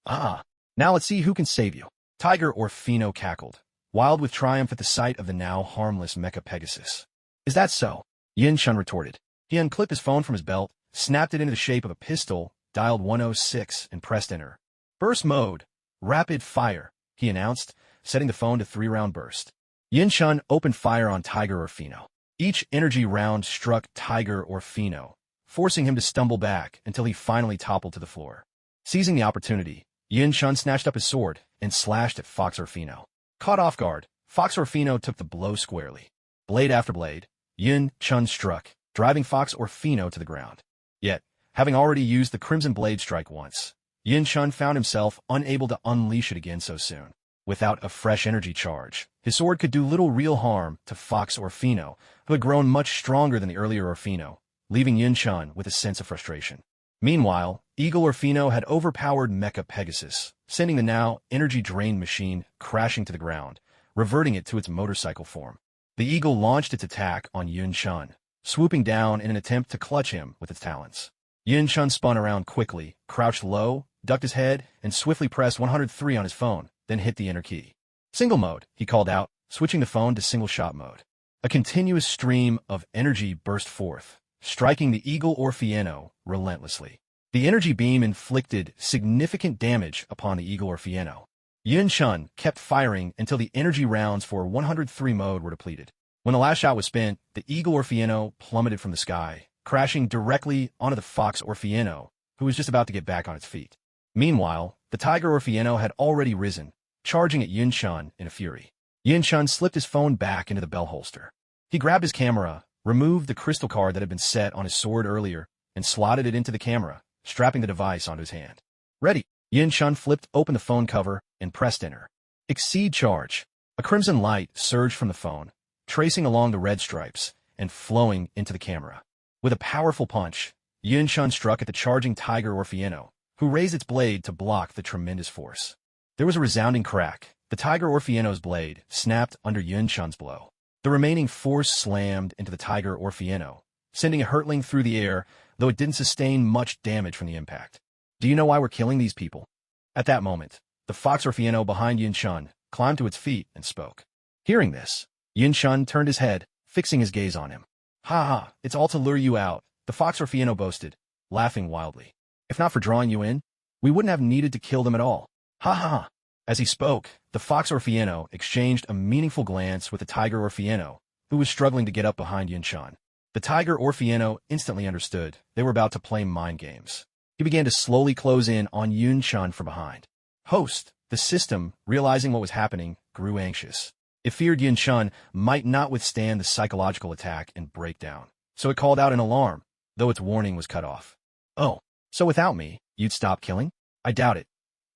Now let's see who can save you. Tiger Orfino cackled, wild with triumph at the sight of the now harmless Mecha Pegasus. Is that so? Yunshun retorted. He unclipped his phone from his belt, snapped it into the shape of a pistol, dialed 106, and pressed enter. Burst mode. Rapid fire, he announced, setting the phone to 3-round burst. Yunshun opened fire on Tiger Orfino. Each energy round struck Tiger Orfino, forcing him to stumble back until he finally toppled to the floor. Seizing the opportunity, Yunshun snatched up his sword and slashed at Fox Orfino. Caught off guard, Fox Orfino took the blow squarely. Blade after blade, Yunshun struck, driving Fox Orfino to the ground. Yet, having already used the Crimson Blade strike once, Yunshun found himself unable to unleash it again so soon. Without a fresh energy charge, his sword could do little real harm to Fox Orfino, who had grown much stronger than the earlier Orfino, leaving Yunshun with a sense of frustration. Meanwhile, Eagle Orfino had overpowered Mecha Pegasus, sending the now energy-drained machine crashing to the ground, reverting it to its motorcycle form. The eagle launched its attack on Yun Chun, swooping down in an attempt to clutch him with its talons. Yun Chun spun around quickly, crouched low, ducked his head, and swiftly pressed 103 on his phone, then hit the enter key. Single mode, he called out, switching the phone to single shot mode. A continuous stream of energy burst forth, striking the eagle Orfieno relentlessly. The energy beam inflicted significant damage upon the eagle Orfieno. Yun Chun kept firing until the energy rounds for 103 mode were depleted. When the last shot was spent, the eagle Orfieno plummeted from the sky, crashing directly onto the fox Orfieno, who was just about to get back on its feet. Meanwhile, the tiger Orfieno had already risen, charging at Yun Chun in a fury. Yun Chun slipped his phone back into the bell holster. He grabbed his camera, removed the crystal card that had been set on his sword earlier, and slotted it into the camera, strapping the device onto his hand. Ready. Yun Chun flipped open the phone cover and pressed enter. Exceed charge. A crimson light surged from the phone, tracing along the red stripes and flowing into the camera. With a powerful punch, Yun Chun struck at the charging tiger Orfieno, who raised its blade to block the tremendous force. There was a resounding crack. The tiger Orfieno's blade snapped under Yun Chun's blow. The remaining force slammed into the tiger Orfieno, sending it hurtling through the air, though it didn't sustain much damage from the impact. Do you know why we're killing these people? At that moment, the fox Orfieno behind Yun Chun climbed to its feet and spoke. Hearing this, Yun Chun turned his head, fixing his gaze on him. Ha ha, it's all to lure you out, the fox Orfieno boasted, laughing wildly. If not for drawing you in, we wouldn't have needed to kill them at all. Ha ha ha. As he spoke, the fox Orfieno exchanged a meaningful glance with the tiger Orfieno, who was struggling to get up behind Yun Chun. The tiger Orfieno instantly understood they were about to play mind games. He began to slowly close in on Yun Chun from behind. Host, the system, realizing what was happening, grew anxious. It feared Yun Chun might not withstand the psychological attack and break down, so it called out an alarm, though its warning was cut off. Oh, so without me, you'd stop killing? I doubt it.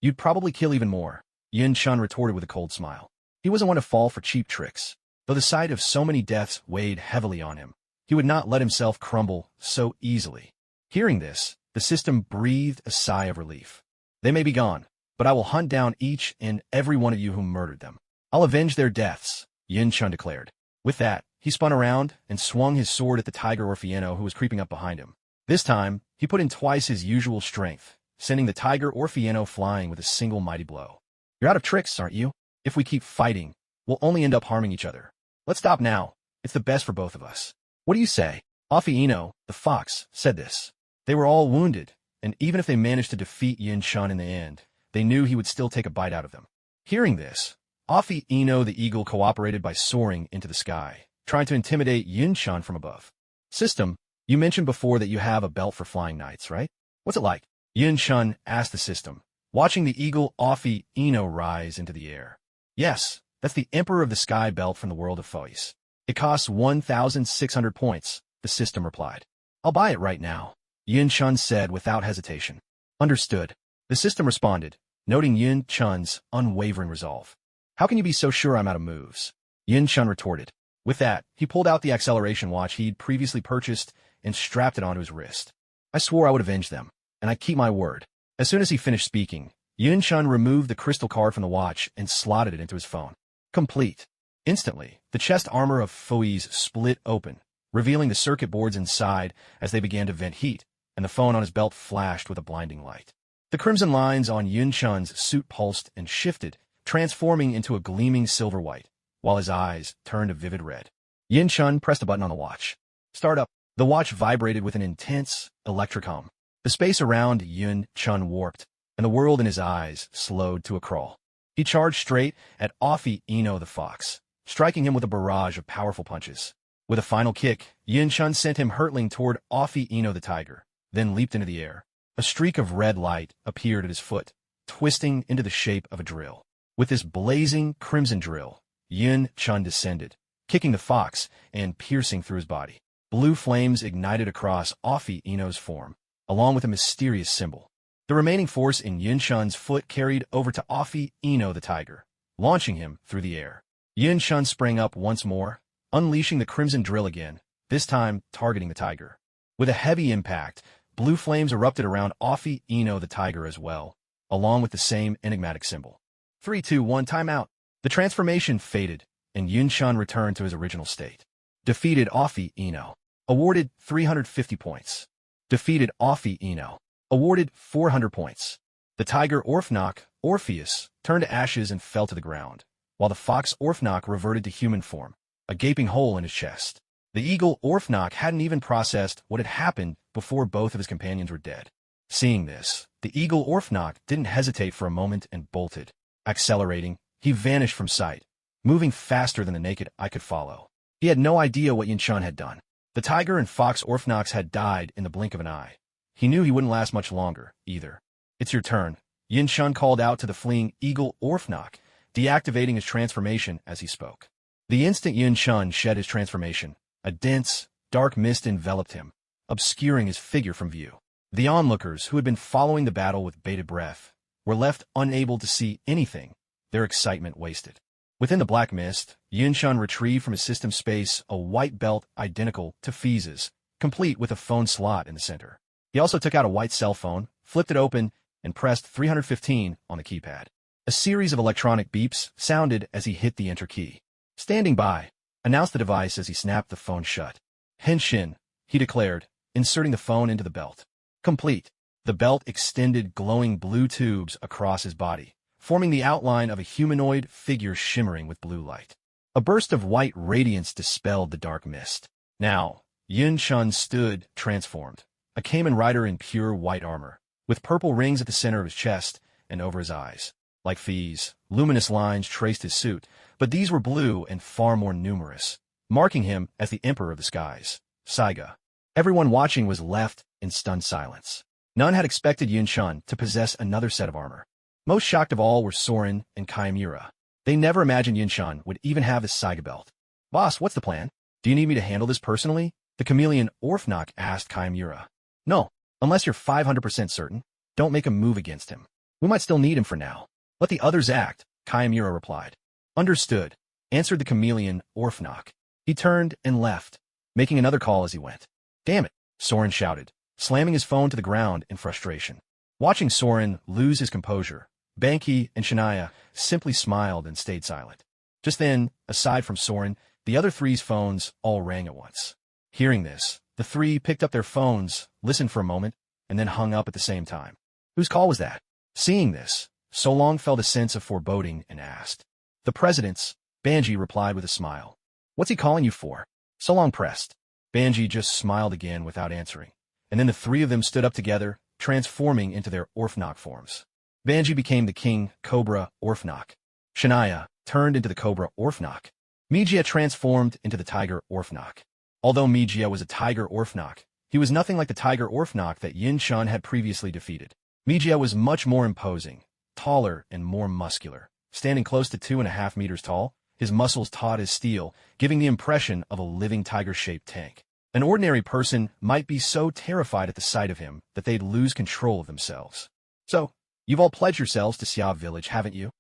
You'd probably kill even more, Yun Chun retorted with a cold smile. He wasn't one to fall for cheap tricks. Though the sight of so many deaths weighed heavily on him, he would not let himself crumble so easily. Hearing this, the system breathed a sigh of relief. They may be gone, but I will hunt down each and every one of you who murdered them. I'll avenge their deaths, Yun Chun declared. With that, he spun around and swung his sword at the tiger Orfieno who was creeping up behind him. This time, he put in twice his usual strength, sending the tiger Orfieno flying with a single mighty blow. You're out of tricks, aren't you? If we keep fighting, we'll only end up harming each other. Let's stop now. It's the best for both of us. What do you say? Orfieno, the fox, said this. They were all wounded, and even if they managed to defeat Yun Chun in the end, they knew he would still take a bite out of them. Hearing this, Orfieno the eagle cooperated by soaring into the sky, trying to intimidate Yun Chun from above. System, you mentioned before that you have a belt for flying knights, right? What's it like? Yun Chun asked the system, watching the eagle Orfieno rise into the air. Yes, that's the Emperor of the Sky belt from the world of Fois. It costs 1,600 points, the system replied. I'll buy it right now, Yun Chun said without hesitation. Understood. The system responded, noting Yun Chun's unwavering resolve. How can you be so sure I'm out of moves? Yun Chun retorted. With that, he pulled out the acceleration watch he'd previously purchased and strapped it onto his wrist. I swore I would avenge them, and I keep my word. As soon as he finished speaking, Yun Chun removed the crystal card from the watch and slotted it into his phone. Complete. Instantly, the chest armor of Fois split open, revealing the circuit boards inside as they began to vent heat, and the phone on his belt flashed with a blinding light. The crimson lines on Yun Chun's suit pulsed and shifted, transforming into a gleaming silver white, while his eyes turned a vivid red. Yun Chun pressed a button on the watch. Start up. The watch vibrated with an intense electric hum. The space around Yun Chun warped, and the world in his eyes slowed to a crawl. He charged straight at Orfieno the fox, striking him with a barrage of powerful punches. With a final kick, Yun Chun sent him hurtling toward Orfieno the tiger, then leaped into the air. A streak of red light appeared at his foot, twisting into the shape of a drill. With this blazing crimson drill, Yun Chun descended, kicking the fox and piercing through his body. Blue flames ignited across Orfieno's form, along with a mysterious symbol. The remaining force in Yun Chun's foot carried over to Orfieno the tiger, launching him through the air. Yun Chun sprang up once more, unleashing the crimson drill again, this time targeting the tiger. With a heavy impact, blue flames erupted around Orfieno the tiger as well, along with the same enigmatic symbol. 3, 2, 1, timeout. The transformation faded, and Yun-chan returned to his original state. Defeated Offie Ino. Awarded 350 points. Defeated Offie Ino. Awarded 400 points. The tiger Orphnok, Orpheus, turned to ashes and fell to the ground, while the fox Orphnok reverted to human form, a gaping hole in his chest. The eagle Orphnok hadn't even processed what had happened before both of his companions were dead. Seeing this, the eagle Orphnok didn't hesitate for a moment and bolted. Accelerating, he vanished from sight, moving faster than the naked eye could follow. He had no idea what Yun-chan had done. The tiger and fox Orphnoks had died in the blink of an eye. He knew he wouldn't last much longer, either. It's your turn, Yun-chan called out to the fleeing eagle Orphnok, deactivating his transformation as he spoke. The instant Yun-chan shed his transformation, a dense, dark mist enveloped him, obscuring his figure from view. The onlookers, who had been following the battle with bated breath, were left unable to see anything, their excitement wasted. Within the black mist, Yun-chan retrieved from his system space a white belt identical to Fize's, complete with a phone slot in the center. He also took out a white cell phone, flipped it open, and pressed 315 on the keypad. A series of electronic beeps sounded as he hit the enter key. "Standing by," announced the device as he snapped the phone shut. "Henshin," he declared, inserting the phone into the belt. "Complete." The belt extended glowing blue tubes across his body, forming the outline of a humanoid figure shimmering with blue light. A burst of white radiance dispelled the dark mist. Now, Yun-chan stood, transformed, a Kamen rider in pure white armor, with purple rings at the center of his chest and over his eyes. Like Fize, luminous lines traced his suit, but these were blue and far more numerous, marking him as the Emperor of the Skies, Saiga. Everyone watching was left in stunned silence. None had expected Yun-chan to possess another set of armor. Most shocked of all were Soren and Kaimura. They never imagined Yun-chan would even have the Saiga belt. "Boss, what's the plan? Do you need me to handle this personally?" the chameleon Orphnok asked Kaimura. "No, unless you're 500% certain. Don't make a move against him. We might still need him for now. Let the others act," Kaimura replied. "Understood," answered the chameleon Orphnok. He turned and left, making another call as he went. "Damn it," Soren shouted, slamming his phone to the ground in frustration. Watching Soren lose his composure, Banki and Shania simply smiled and stayed silent. Just then, aside from Soren, the other three's phones all rang at once. Hearing this, the three picked up their phones, listened for a moment, and then hung up at the same time. Whose call was that? Seeing this, Solong felt a sense of foreboding and asked. "The president's," Banji replied with a smile. "What's he calling you for?" Solong pressed. Banji just smiled again without answering, and then the three of them stood up together, transforming into their Orphnok forms. Banji became the King Cobra Orphnok. Shania turned into the Cobra Orphnok. Mijia transformed into the Tiger Orphnok. Although Mijia was a Tiger Orphnok, he was nothing like the Tiger Orphnok that Yin-chan had previously defeated. Mijia was much more imposing, taller and more muscular. Standing close to 2.5 meters tall, his muscles taut as steel, giving the impression of a living tiger-shaped tank. An ordinary person might be so terrified at the sight of him that they'd lose control of themselves. "So, you've all pledged yourselves to Xia village, haven't you?"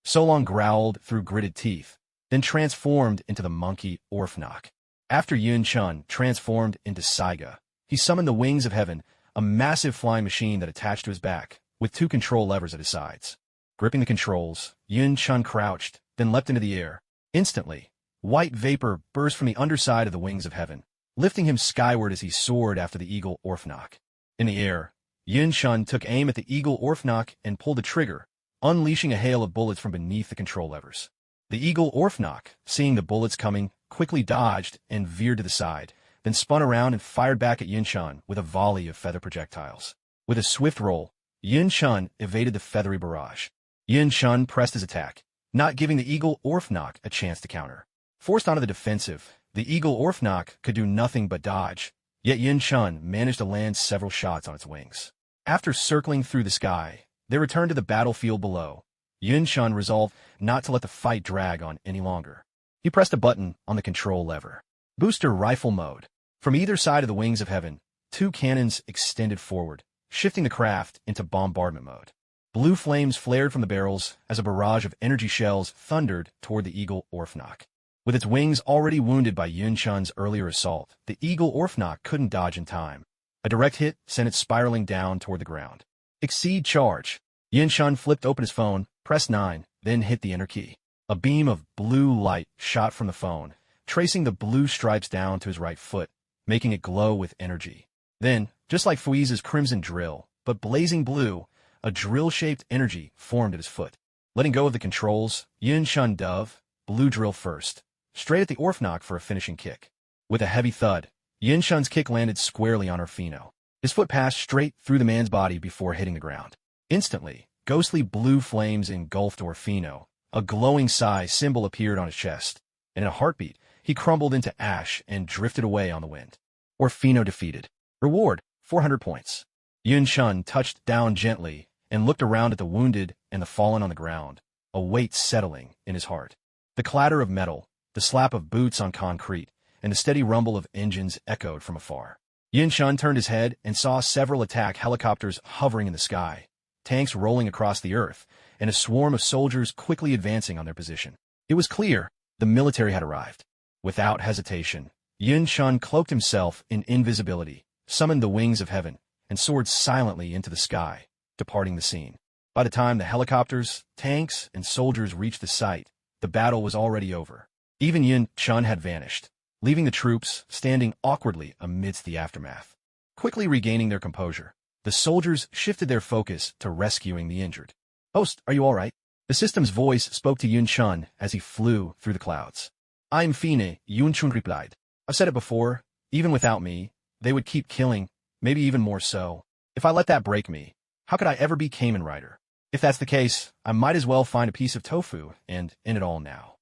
Solong growled through gritted teeth, then transformed into the monkey Orphnok. After Yun-chan transformed into Saiga, he summoned the Wings of Heaven, a massive flying machine that attached to his back, with 2 control levers at his sides. Gripping the controls, Yun-chan crouched, then leapt into the air. Instantly, white vapor burst from the underside of the Wings of Heaven, lifting him skyward as he soared after the eagle Orphnok. In the air, Yun-chan took aim at the eagle Orphnok and pulled the trigger, unleashing a hail of bullets from beneath the control levers. The eagle Orphnok, seeing the bullets coming, quickly dodged and veered to the side, then spun around and fired back at Yun-chan with a volley of feather projectiles. With a swift roll, Yun-chan evaded the feathery barrage. Yun-chan pressed his attack, not giving the eagle Orphnok a chance to counter. Forced onto the defensive, the eagle Orphnok could do nothing but dodge, yet Yun-chan managed to land several shots on its wings. After circling through the sky, they returned to the battlefield below. Yun-chan resolved not to let the fight drag on any longer. He pressed a button on the control lever. Booster rifle mode. From either side of the Wings of Heaven, 2 cannons extended forward, shifting the craft into bombardment mode. Blue flames flared from the barrels as a barrage of energy shells thundered toward the eagle Orphnok. With its wings already wounded by Yun-chan's earlier assault, the eagle Orphnok couldn't dodge in time. A direct hit sent it spiraling down toward the ground. Exceed charge. Yun-chan flipped open his phone, pressed 9, then hit the enter key. A beam of blue light shot from the phone, tracing the blue stripes down to his right foot, making it glow with energy. Then, just like Fuize's crimson drill, but blazing blue, a drill-shaped energy formed at his foot. Letting go of the controls, Yin Shun dove, blue drill first, straight at the Orphnock for a finishing kick. With a heavy thud, Yin Shun's kick landed squarely on Orphino. His foot passed straight through the man's body before hitting the ground. Instantly, ghostly blue flames engulfed Orphino. A glowing sigh symbol appeared on his chest, and in a heartbeat, he crumbled into ash and drifted away on the wind. Orphino defeated. Reward, 400 points. Yun Shun touched down gently and looked around at the wounded and the fallen on the ground, a weight settling in his heart. The clatter of metal, the slap of boots on concrete, and the steady rumble of engines echoed from afar. Yin Shun turned his head and saw several attack helicopters hovering in the sky, tanks rolling across the earth, and a swarm of soldiers quickly advancing on their position. It was clear the military had arrived. Without hesitation, Yin Shun cloaked himself in invisibility, summoned the wings of heaven, and soared silently into the sky, departing the scene. By the time the helicopters, tanks, and soldiers reached the site, the battle was already over. Even Yin Shun had vanished, leaving the troops standing awkwardly amidst the aftermath. Quickly regaining their composure, the soldiers shifted their focus to rescuing the injured. "Host, are you all right?" The system's voice spoke to Yun Shun as he flew through the clouds. "I'm fine," Yun Shun replied. "I've said it before, even without me, they would keep killing, maybe even more so. If I let that break me, how could I ever be Kamen Rider? If that's the case, I might as well find a piece of tofu and end it all now."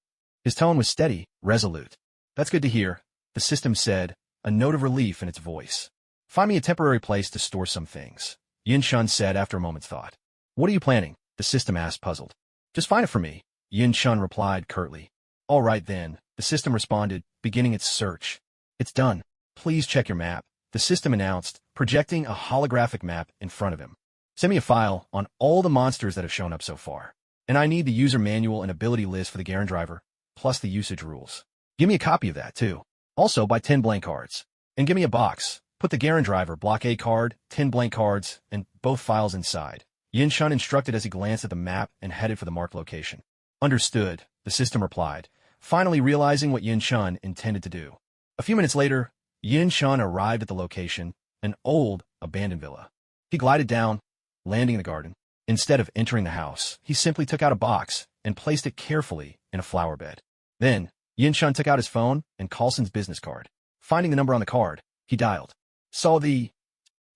His tone was steady, resolute. "That's good to hear," the system said, a note of relief in its voice. "Find me a temporary place to store some things," Yin Shun said after a moment's thought. "What are you planning?" the system asked, puzzled. "Just find it for me," Yin Shun replied curtly. "All right then," the system responded, beginning its search. "It's done. Please check your map," the system announced, projecting a holographic map in front of him. "Send me a file on all the monsters that have shown up so far. And I need the user manual and ability list for the Garen driver, plus the usage rules. Give me a copy of that, too. Also, buy 10 blank cards. And give me a box. Put the Garen driver, block A card, 10 blank cards, and both files inside." Yin Shun instructed as he glanced at the map and headed for the marked location. "Understood," the system replied, finally realizing what Yin Shun intended to do. A few minutes later, Yin Shun arrived at the location, an old, abandoned villa. He glided down, landing in the garden. Instead of entering the house, he simply took out a box and placed it carefully in a flower bed. Then, Yin Shun took out his phone and Carlson's business card. Finding the number on the card, he dialed.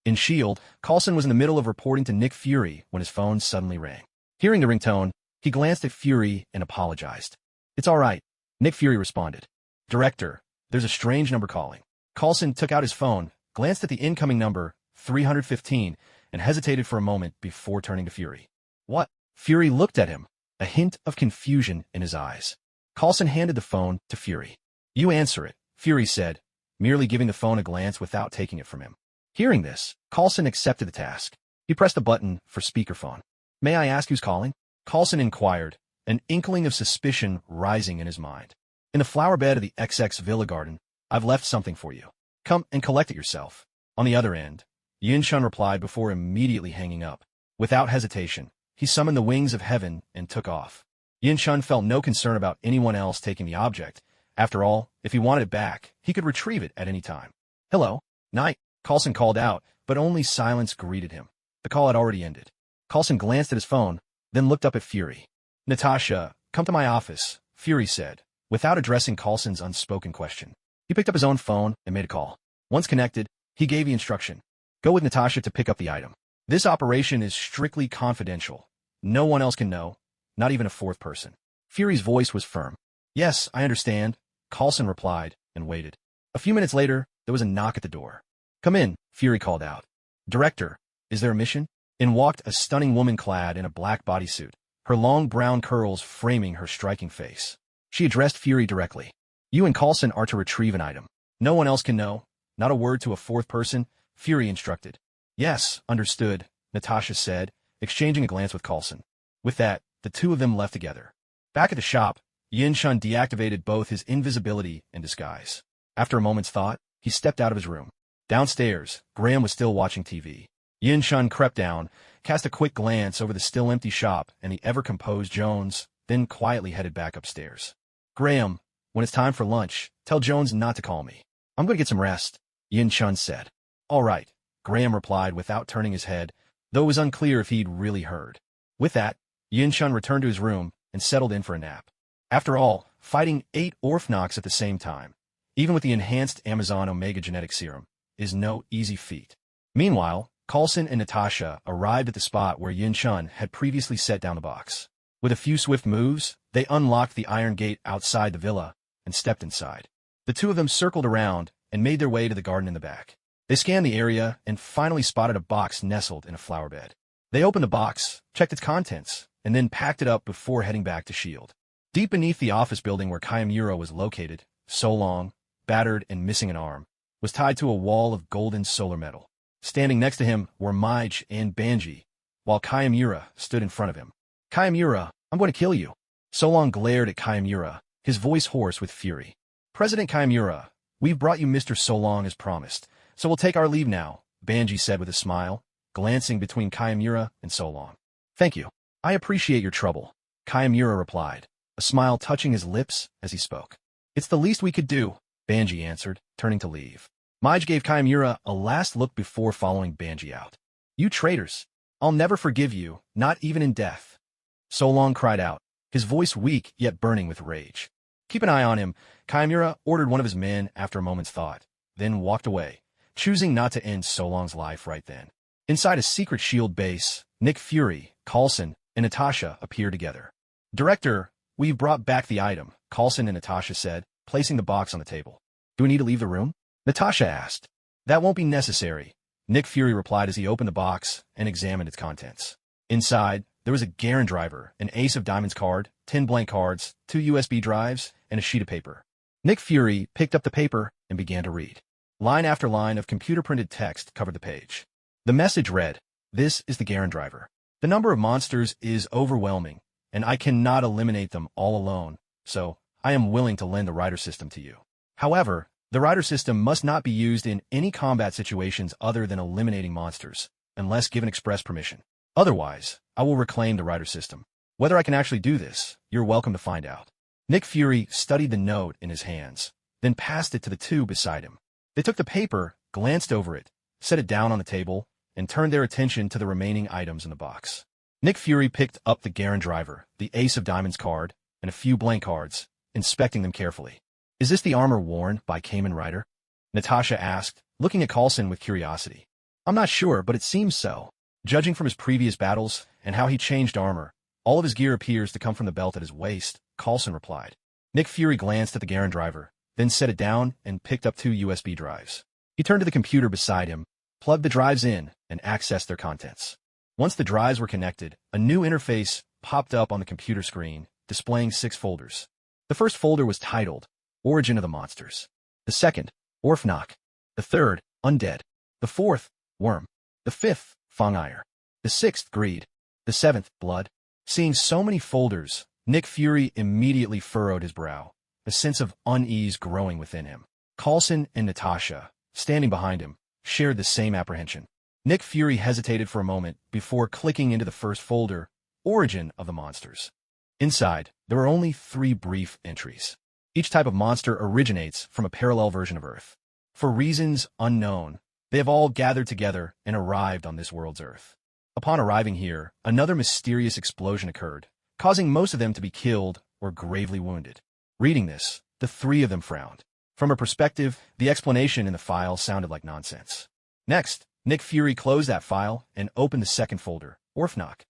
In S.H.I.E.L.D., Carlson was in the middle of reporting to Nick Fury when his phone suddenly rang. Hearing the ringtone, he glanced at Fury and apologized. "It's all right," Nick Fury responded. "Director, there's a strange number calling." Carlson took out his phone, glanced at the incoming number, 315, and hesitated for a moment before turning to Fury. "What?" Fury looked at him, a hint of confusion in his eyes. Carlson handed the phone to Fury. "You answer it," Fury said, merely giving the phone a glance without taking it from him. Hearing this, Carlson accepted the task. He pressed a button for speakerphone. "May I ask who's calling?" Carlson inquired, an inkling of suspicion rising in his mind. "In the flower bed of the XX Villa Garden, I've left something for you. Come and collect it yourself." On the other end, Yin Shun replied before immediately hanging up. Without hesitation, he summoned the wings of heaven and took off. Yin Shun felt no concern about anyone else taking the object. After all, if he wanted it back, he could retrieve it at any time. "Hello, night," Carlson called out, but only silence greeted him. The call had already ended. Carlson glanced at his phone, then looked up at Fury. "Natasha, come to my office," Fury said, without addressing Carlson's unspoken question. He picked up his own phone and made a call. Once connected, he gave the instruction. "Go with Natasha to pick up the item. This operation is strictly confidential. No one else can know, not even a fourth person." Fury's voice was firm. "Yes, I understand," Carlson replied and waited. A few minutes later, there was a knock at the door. "Come in," Fury called out. "Director, is there a mission?" In walked a stunning woman clad in a black bodysuit, her long brown curls framing her striking face. She addressed Fury directly. "You and Carlson are to retrieve an item. No one else can know, not a word to a fourth person," Fury instructed. "Yes, understood," Natasha said, exchanging a glance with Carlson. With that, the two of them left together. Back at the shop, Yin Shun deactivated both his invisibility and disguise. After a moment's thought, he stepped out of his room. Downstairs, Graham was still watching TV. Yin Shun crept down, cast a quick glance over the still empty shop and the ever-composed Jones, then quietly headed back upstairs. Graham, when it's time for lunch, tell Jones not to call me. I'm going to get some rest, Yin Chun said. All right, Graham replied without turning his head, though it was unclear if he'd really heard. With that, Yin Chun returned to his room and settled in for a nap. After all, fighting 8 Orphnoks at the same time, even with the enhanced Amazon Omega genetic serum, is no easy feat. Meanwhile, Coulson and Natasha arrived at the spot where Yin Chun had previously set down the box. With a few swift moves, they unlocked the iron gate outside the villa and stepped inside. The two of them circled around and made their way to the garden in the back. They scanned the area and finally spotted a box nestled in a flower bed. They opened the box, checked its contents, and then packed it up before heading back to S.H.I.E.L.D. Deep beneath the office building where Kaimura was located, so long, battered and missing an arm, was tied to a wall of golden solar metal. Standing next to him were Maij and Banji, while Kaimura stood in front of him. Kaimura, I'm going to kill you. Solong glared at Kaimura, his voice hoarse with fury. President Kaimura, we've brought you Mr. Solong as promised, so we'll take our leave now, Banji said with a smile, glancing between Kaimura and Solong. Thank you. I appreciate your trouble, Kaimura replied, a smile touching his lips as he spoke. It's the least we could do, Banji answered, turning to leave. Maij gave Kaimura a last look before following Banji out. You traitors! I'll never forgive you, not even in death. Solong cried out, his voice weak yet burning with rage. Keep an eye on him, Kaimura ordered one of his men after a moment's thought, then walked away, choosing not to end Solong's life right then. Inside a secret S.H.I.E.L.D. base, Nick Fury, Coulson, and Natasha appear together. Director, we've brought back the item, Coulson and Natasha said, placing the box on the table. Do we need to leave the room? Natasha asked. That won't be necessary, Nick Fury replied as he opened the box and examined its contents. Inside, there was a Garen driver, an Ace of Diamonds card, 10 blank cards, 2 USB drives, and a sheet of paper. Nick Fury picked up the paper and began to read. Line after line of computer-printed text covered the page. The message read, This is the Garen driver. The number of monsters is overwhelming, and I cannot eliminate them all alone, so I am willing to lend the rider system to you. However, the rider system must not be used in any combat situations other than eliminating monsters, unless given express permission. Otherwise, I will reclaim the rider system. Whether I can actually do this, you're welcome to find out. Nick Fury studied the note in his hands, then passed it to the two beside him. They took the paper, glanced over it, set it down on the table, and turned their attention to the remaining items in the box. Nick Fury picked up the Garen driver, the Ace of Diamonds card, and a few blank cards, inspecting them carefully. Is this the armor worn by Kamen Rider? Natasha asked, looking at Coulson with curiosity. I'm not sure, but it seems so. Judging from his previous battles and how he changed armor, all of his gear appears to come from the belt at his waist, Coulson replied. Nick Fury glanced at the Garen driver, then set it down and picked up 2 USB drives. He turned to the computer beside him, plugged the drives in, and accessed their contents. Once the drives were connected, a new interface popped up on the computer screen, displaying 6 folders. The first folder was titled, Origin of the Monsters. The second, Orphnok. The third, Undead. The fourth, Worm. The fifth, Fongire. The sixth, Greed. The seventh, Blood. Seeing so many folders, Nick Fury immediately furrowed his brow, a sense of unease growing within him. Coulson and Natasha, standing behind him, shared the same apprehension. Nick Fury hesitated for a moment before clicking into the first folder, Origin of the Monsters. Inside, there were only 3 brief entries. Each type of monster originates from a parallel version of Earth. For reasons unknown, they have all gathered together and arrived on this world's Earth. Upon arriving here, another mysterious explosion occurred, causing most of them to be killed or gravely wounded. Reading this, the 3 of them frowned. From a perspective, the explanation in the file sounded like nonsense. Next, Nick Fury closed that file and opened the second folder, Orphnok.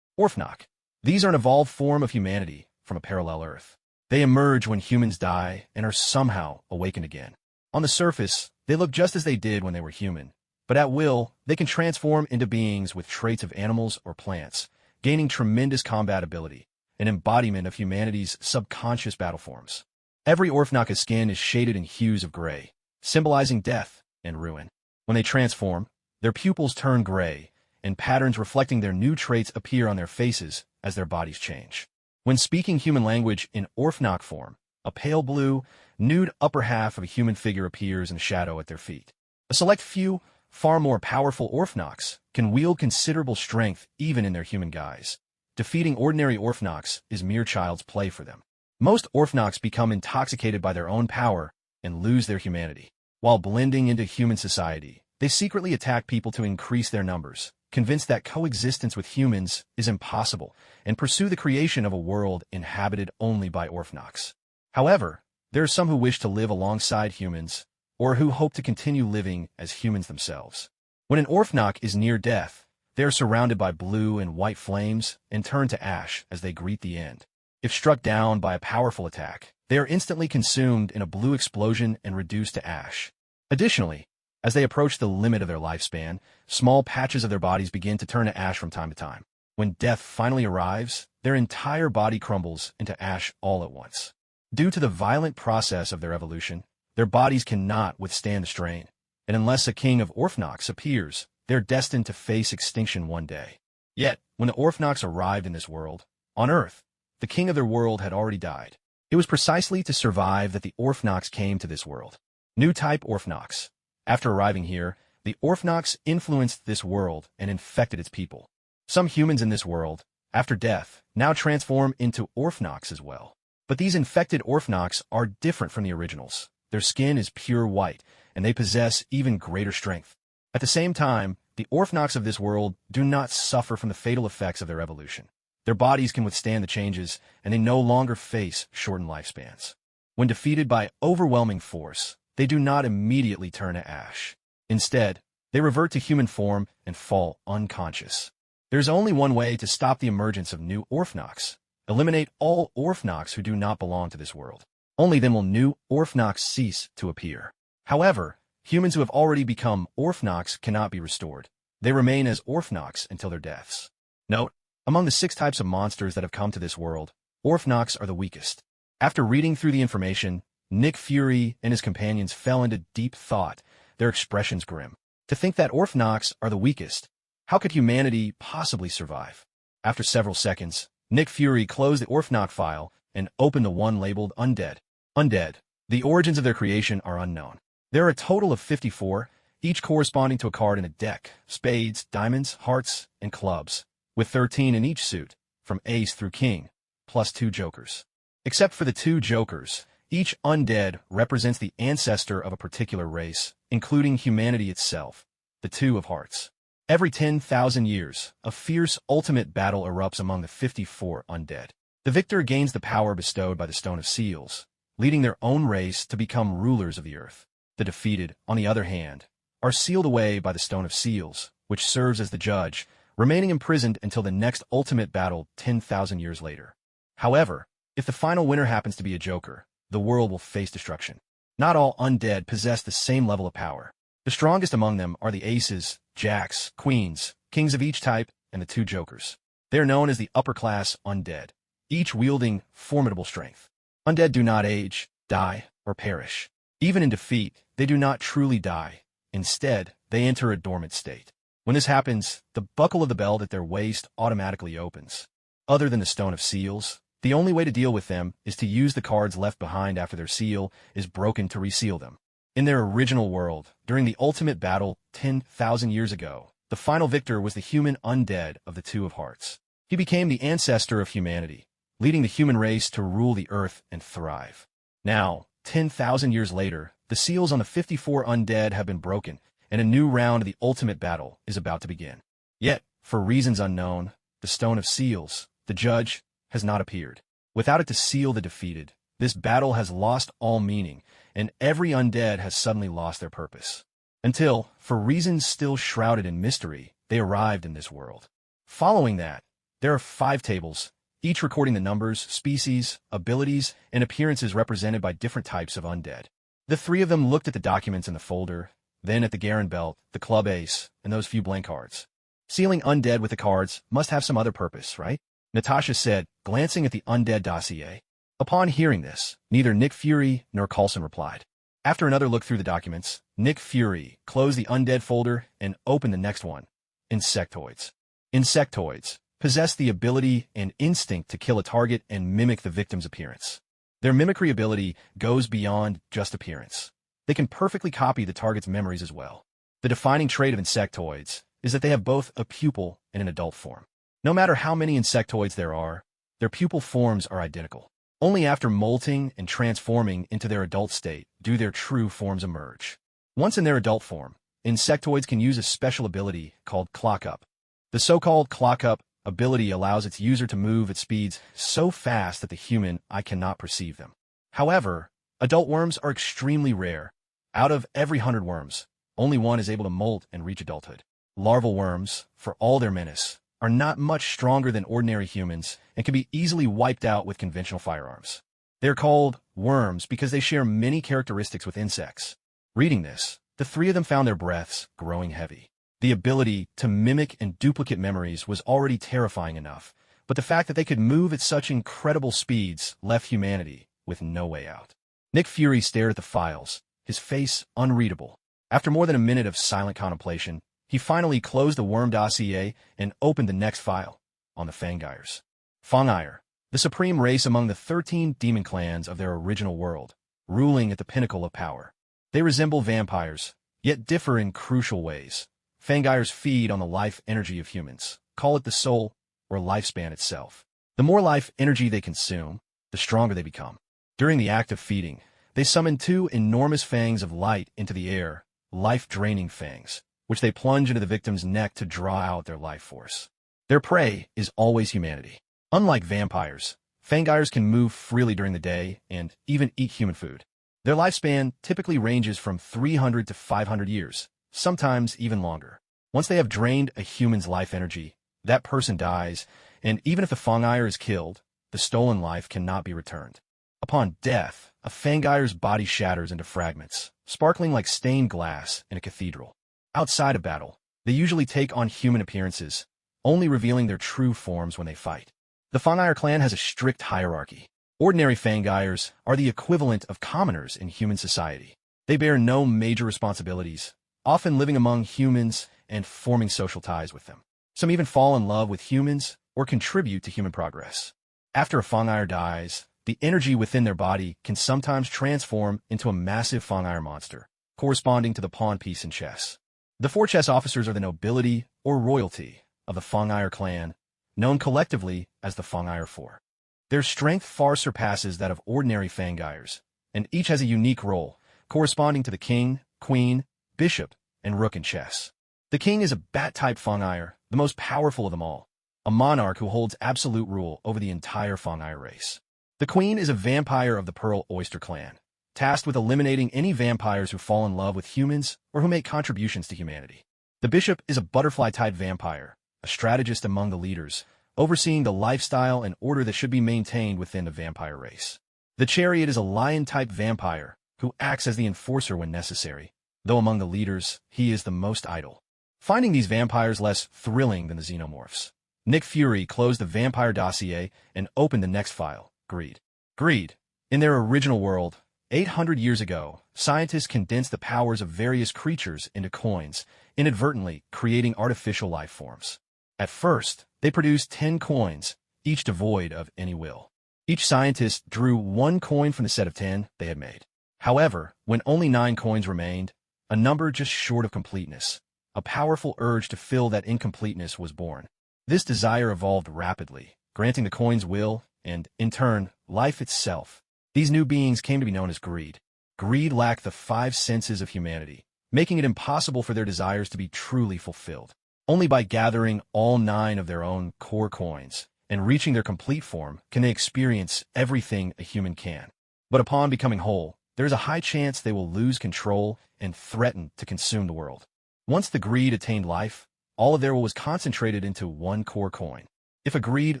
Orphnok. These are an evolved form of humanity from a parallel Earth. They emerge when humans die and are somehow awakened again. On the surface, they look just as they did when they were human, but at will, they can transform into beings with traits of animals or plants, gaining tremendous combat ability, an embodiment of humanity's subconscious battle forms. Every Orphnok's skin is shaded in hues of gray, symbolizing death and ruin. When they transform, their pupils turn gray, and patterns reflecting their new traits appear on their faces as their bodies change. When speaking human language in Orphnok form, a pale blue, nude upper half of a human figure appears in shadow at their feet. A select few, far more powerful Orphnoks can wield considerable strength even in their human guise, defeating ordinary Orphnox is mere child's play for them. Most Orphnox become intoxicated by their own power and lose their humanity. While blending into human society, they secretly attack people to increase their numbers, convinced that coexistence with humans is impossible, and pursue the creation of a world inhabited only by Orphnox. However, there are some who wish to live alongside humans, or who hope to continue living as humans themselves. When an Orphnox is near death, they are surrounded by blue and white flames and turn to ash as they greet the end. If struck down by a powerful attack, they are instantly consumed in a blue explosion and reduced to ash. Additionally, as they approach the limit of their lifespan, small patches of their bodies begin to turn to ash from time to time. When death finally arrives, their entire body crumbles into ash all at once. Due to the violent process of their evolution, their bodies cannot withstand the strain, and unless a king of Orphnox appears, they're destined to face extinction one day. Yet, when the Orphnox arrived in this world, on Earth, the king of their world had already died. It was precisely to survive that the Orphnox came to this world. New type Orphnox. After arriving here, the Orphnox influenced this world and infected its people. Some humans in this world, after death, now transform into Orphnox as well. But these infected Orphnox are different from the originals. Their skin is pure white, and they possess even greater strength. At the same time, the Orphnox of this world do not suffer from the fatal effects of their evolution. Their bodies can withstand the changes, and they no longer face shortened lifespans. When defeated by overwhelming force, they do not immediately turn to ash. Instead, they revert to human form and fall unconscious. There's only one way to stop the emergence of new Orphnox. Eliminate all Orphnox who do not belong to this world. Only then will new Orphnox cease to appear. However, humans who have already become Orphnox cannot be restored. They remain as Orphnox until their deaths. Note, among the 6 types of monsters that have come to this world, Orphnox are the weakest. After reading through the information, Nick Fury and his companions fell into deep thought, their expressions grim. To think that Orphnox are the weakest, how could humanity possibly survive? After several seconds, Nick Fury closed the Orphnox file and opened the one labeled Undead. Undead. The origins of their creation are unknown. There are a total of 54, each corresponding to a card in a deck: spades, diamonds, hearts, and clubs, with 13 in each suit, from ace through king, plus 2 jokers. Except for the 2 jokers, each undead represents the ancestor of a particular race, including humanity itself, the 2 of hearts. Every 10,000 years, a fierce ultimate battle erupts among the 54 undead. The victor gains the power bestowed by the Stone of Seals, leading their own race to become rulers of the earth. The defeated, on the other hand, are sealed away by the Stone of Seals, which serves as the judge, remaining imprisoned until the next ultimate battle 10,000 years later. However, if the final winner happens to be a joker, the world will face destruction. Not all undead possess the same level of power. The strongest among them are the aces, jacks, queens, kings of each type, and the 2 jokers. They are known as the upper-class undead, each wielding formidable strength. Undead do not age, die, or perish. Even in defeat, they do not truly die. Instead, they enter a dormant state. When this happens, the buckle of the belt at their waist automatically opens. Other than the Stone of Seals, the only way to deal with them is to use the cards left behind after their seal is broken to reseal them. In their original world, during the ultimate battle 10,000 years ago, the final victor was the human undead of the 2 of hearts. He became the ancestor of humanity, leading the human race to rule the earth and thrive. Now, 10,000 years later, the seals on the 54 undead have been broken, and a new round of the ultimate battle is about to begin. Yet, for reasons unknown, the Stone of Seals, the judge, has not appeared. Without it to seal the defeated, this battle has lost all meaning, and every undead has suddenly lost their purpose. Until, for reasons still shrouded in mystery, they arrived in this world. Following that, there are 5 tables, each recording the numbers, species, abilities, and appearances represented by different types of undead. The 3 of them looked at the documents in the folder, then at the Garen belt, the club ace, and those few blank cards. Sealing undead with the cards must have some other purpose, right? Natasha said, glancing at the undead dossier. Upon hearing this, neither Nick Fury nor Coulson replied. After another look through the documents, Nick Fury closed the undead folder and opened the next one. Insectoids. Insectoids possess the ability and instinct to kill a target and mimic the victim's appearance. Their mimicry ability goes beyond just appearance. They can perfectly copy the target's memories as well. The defining trait of insectoids is that they have both a pupil and an adult form. No matter how many insectoids there are, their pupal forms are identical. Only after molting and transforming into their adult state do their true forms emerge. Once in their adult form, insectoids can use a special ability called clock-up. The so-called clock-up ability allows its user to move at speeds so fast that the human eye cannot perceive them. However, adult worms are extremely rare. Out of every 100 worms, only one is able to molt and reach adulthood. Larval worms, for all their menace, are not much stronger than ordinary humans and can be easily wiped out with conventional firearms. They're called worms because they share many characteristics with insects. Reading this, the three of them found their breaths growing heavy. The ability to mimic and duplicate memories was already terrifying enough, but the fact that they could move at such incredible speeds left humanity with no way out. Nick Fury stared at the files, his face unreadable. After more than a minute of silent contemplation, he finally closed the worm dossier and opened the next file, on the Fangires. Fangire, the supreme race among the 13 demon clans of their original world, ruling at the pinnacle of power. They resemble vampires, yet differ in crucial ways. Fangires feed on the life energy of humans, call it the soul or lifespan itself. The more life energy they consume, the stronger they become. During the act of feeding, they summon two enormous fangs of light into the air, life-draining fangs, which they plunge into the victim's neck to draw out their life force. Their prey is always humanity. Unlike vampires, Fangires can move freely during the day and even eat human food. Their lifespan typically ranges from 300 to 500 years, sometimes even longer. Once they have drained a human's life energy, that person dies, and even if the Fangire is killed, the stolen life cannot be returned. Upon death, a Fangire's body shatters into fragments, sparkling like stained glass in a cathedral. Outside of battle, they usually take on human appearances, only revealing their true forms when they fight. The Fangire clan has a strict hierarchy. Ordinary Fangires are the equivalent of commoners in human society. They bear no major responsibilities, often living among humans and forming social ties with them. Some even fall in love with humans or contribute to human progress. After a Fangire dies, the energy within their body can sometimes transform into a massive Fangire monster, corresponding to the pawn piece in chess. The four chess officers are the nobility or royalty of the Fangire clan, known collectively as the Fangire Four. Their strength far surpasses that of ordinary Fangires, and each has a unique role, corresponding to the king, queen, bishop, and rook in chess. The king is a bat-type Fangire, the most powerful of them all, a monarch who holds absolute rule over the entire Fangire race. The queen is a vampire of the Pearl Oyster clan, tasked with eliminating any vampires who fall in love with humans or who make contributions to humanity. The bishop is a butterfly-type vampire, a strategist among the leaders, overseeing the lifestyle and order that should be maintained within the vampire race. The chariot is a lion-type vampire, who acts as the enforcer when necessary, though among the leaders, he is the most idle. Finding these vampires less thrilling than the xenomorphs, Nick Fury closed the vampire dossier and opened the next file, Greed. Greed. In their original world, 800 years ago, scientists condensed the powers of various creatures into coins, inadvertently creating artificial life forms. At first, they produced 10 coins, each devoid of any will. Each scientist drew one coin from the set of 10 they had made. However, when only 9 coins remained, a number just short of completeness, a powerful urge to fill that incompleteness was born. This desire evolved rapidly, granting the coins will, and, in turn, life itself. These new beings came to be known as Greed. Greed lacked the 5 senses of humanity, making it impossible for their desires to be truly fulfilled. Only by gathering all 9 of their own core coins and reaching their complete form can they experience everything a human can. But upon becoming whole, there is a high chance they will lose control and threaten to consume the world. Once the Greed attained life, all of their will was concentrated into one core coin. If a Greed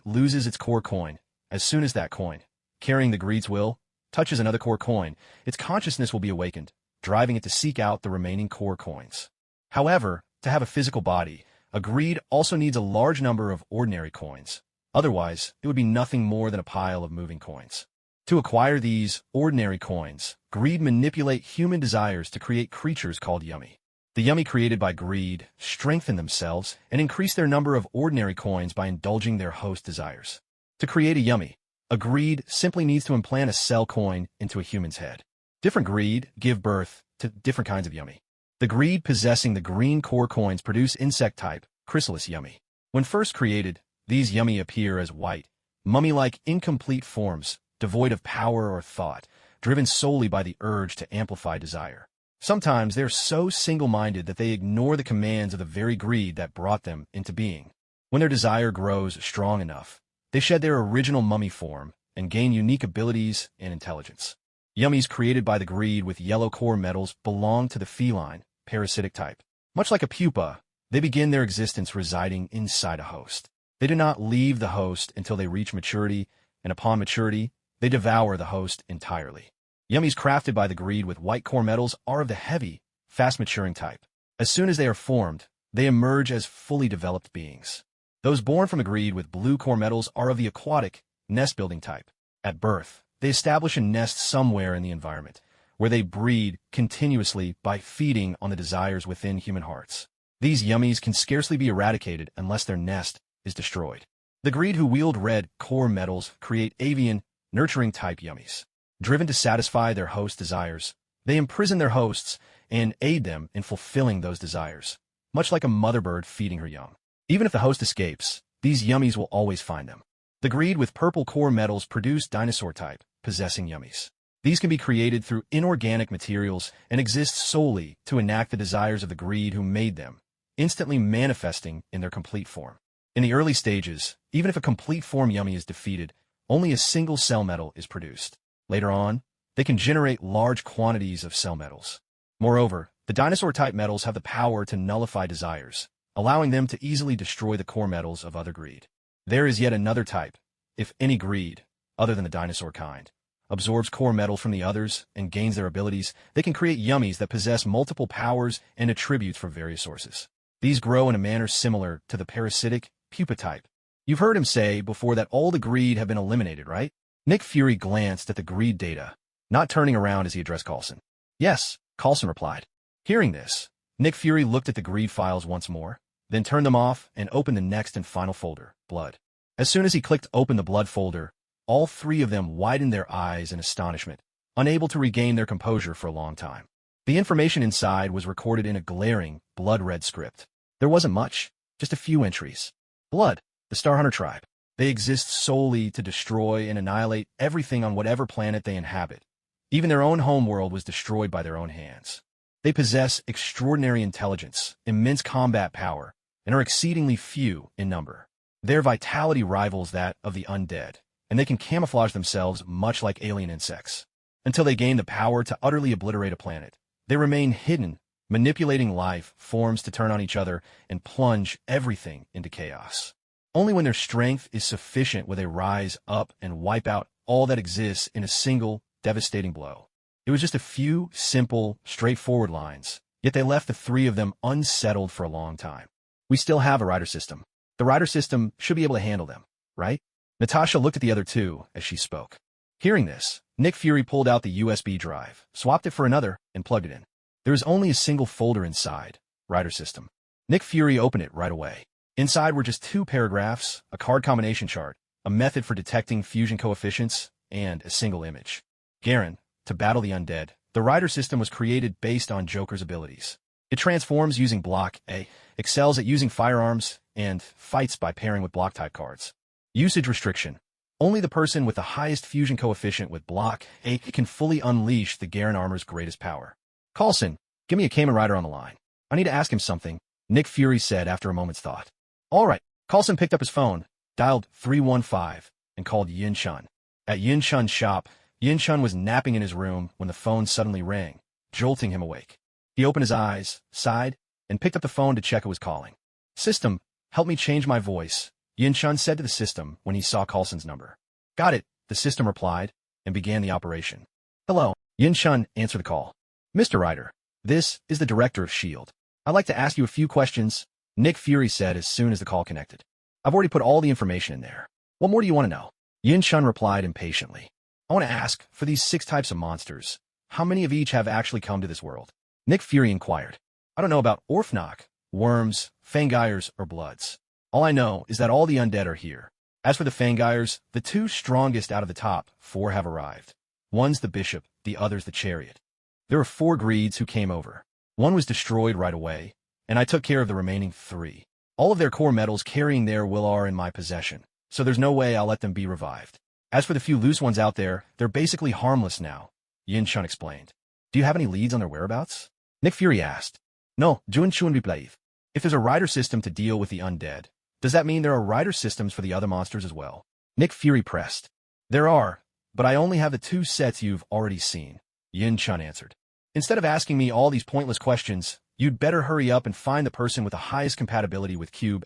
loses its core coin, as soon as that coin, carrying the Greed's will, touches another core coin, its consciousness will be awakened, driving it to seek out the remaining core coins. However, to have a physical body, a Greed also needs a large number of ordinary coins. Otherwise, it would be nothing more than a pile of moving coins. To acquire these ordinary coins, Greed manipulate human desires to create creatures called Yummy. The Yummy created by Greed strengthen themselves and increase their number of ordinary coins by indulging their host desires. To create a Yummy, a Greed simply needs to implant a cell coin into a human's head. Different Greed give birth to different kinds of Yummy. The Greed possessing the green core coins produce insect-type, chrysalis Yummy. When first created, These yummy appear as white, mummy-like incomplete forms, devoid of power or thought, driven solely by the urge to amplify desire. Sometimes they're so single-minded that they ignore the commands of the very greed that brought them into being. When their desire grows strong enough, they shed their original mummy form and gain unique abilities and intelligence. Yummies created by the greed with yellow core metals belong to the feline, parasitic type. Much like a pupa, they begin their existence residing inside a host. They do not leave the host until they reach maturity, and upon maturity, they devour the host entirely. Yummies crafted by the greed with white core metals are of the heavy, fast-maturing type. As soon as they are formed, they emerge as fully developed beings. Those born from the greed with blue core metals are of the aquatic, nest-building type. At birth, they establish a nest somewhere in the environment, where they breed continuously by feeding on the desires within human hearts. These yummies can scarcely be eradicated unless their nest is destroyed. The greed who wield red core metals create avian, nurturing type yummies. Driven to satisfy their host desires, they imprison their hosts and aid them in fulfilling those desires, much like a mother bird feeding her young. Even if the host escapes, these yummies will always find them. The greed with purple core metals produce dinosaur type, possessing yummies. These can be created through inorganic materials and exist solely to enact the desires of the greed who made them, instantly manifesting in their complete form. In the early stages, even if a complete form yummy is defeated, only a single cell metal is produced. Later on, they can generate large quantities of cell metals. Moreover, the dinosaur-type metals have the power to nullify desires, allowing them to easily destroy the core metals of other greed. There is yet another type, if any greed, other than the dinosaur kind, absorbs core metal from the others and gains their abilities, they can create yummies that possess multiple powers and attributes from various sources. These grow in a manner similar to the parasitic pupa type. You've heard him say before that all the greed have been eliminated, right? Nick Fury glanced at the greed data, not turning around as he addressed Coulson. Yes, Coulson replied. Hearing this, Nick Fury looked at the greed files once more, then turned them off and opened the next and final folder, Blood. As soon as he clicked open the Blood folder, all three of them widened their eyes in astonishment, unable to regain their composure for a long time. The information inside was recorded in a glaring, blood-red script. There wasn't much, just a few entries. Blood, the Star Hunter tribe. They exist solely to destroy and annihilate everything on whatever planet they inhabit. Even their own homeworld was destroyed by their own hands. They possess extraordinary intelligence, immense combat power, and are exceedingly few in number. Their vitality rivals that of the undead, and they can camouflage themselves much like alien insects. Until they gain the power to utterly obliterate a planet, they remain hidden, manipulating life forms to turn on each other and plunge everything into chaos. Only when their strength is sufficient will they rise up and wipe out all that exists in a single, devastating blow. It was just a few simple, straightforward lines, yet they left the three of them unsettled for a long time. We still have a rider system. The rider system should be able to handle them, right? Natasha looked at the other two as she spoke. Hearing this, Nick Fury pulled out the USB drive, swapped it for another, and plugged it in. There is only a single folder inside, rider system. Nick Fury opened it right away. Inside were just 2 paragraphs, a card combination chart, a method for detecting fusion coefficients, and a single image. Garen, to battle the undead, the rider system was created based on Joker's abilities. It transforms using Block A, excels at using firearms, and fights by pairing with block-type cards. Usage restriction. Only the person with the highest fusion coefficient with Block A can fully unleash the Garen armor's greatest power. Coulson, give me a Kamen Rider on the line. I need to ask him something, Nick Fury said after a moment's thought. All right. Coulson picked up his phone, dialed 315, and called Yin Chun. At Yin Chun's shop, Yin Chun was napping in his room when the phone suddenly rang, jolting him awake. He opened his eyes, sighed, and picked up the phone to check who was calling. System, help me change my voice, Yin Chun said to the system when he saw Coulson's number. Got it, the system replied, and began the operation. Hello, Yin Chun answered the call. Mr. Ryder, this is the director of S.H.I.E.L.D. I'd like to ask you a few questions, Nick Fury said as soon as the call connected. I've already put all the information in there. What more do you want to know? Yin Chun replied impatiently. I want to ask, for these 6 types of monsters, how many of each have actually come to this world? Nick Fury inquired. I don't know about Orphnok, worms, Fangires, or Bloods. All I know is that all the undead are here. As for the Fangires, the 2 strongest out of the top 4 have arrived. One's the Bishop, the other's the Chariot. There are 4 greeds who came over. One was destroyed right away, and I took care of the remaining 3. All of their core metals carrying their will are in my possession, so there's no way I'll let them be revived. As for the few loose ones out there, they're basically harmless now, Yin-chun explained. Do you have any leads on their whereabouts? Nick Fury asked. No, Jun-chun replied. If there's a rider system to deal with the undead, does that mean there are rider systems for the other monsters as well? Nick Fury pressed. There are, but I only have the 2 sets you've already seen, Yin-chun answered. Instead of asking me all these pointless questions, you'd better hurry up and find the person with the highest compatibility with Cube,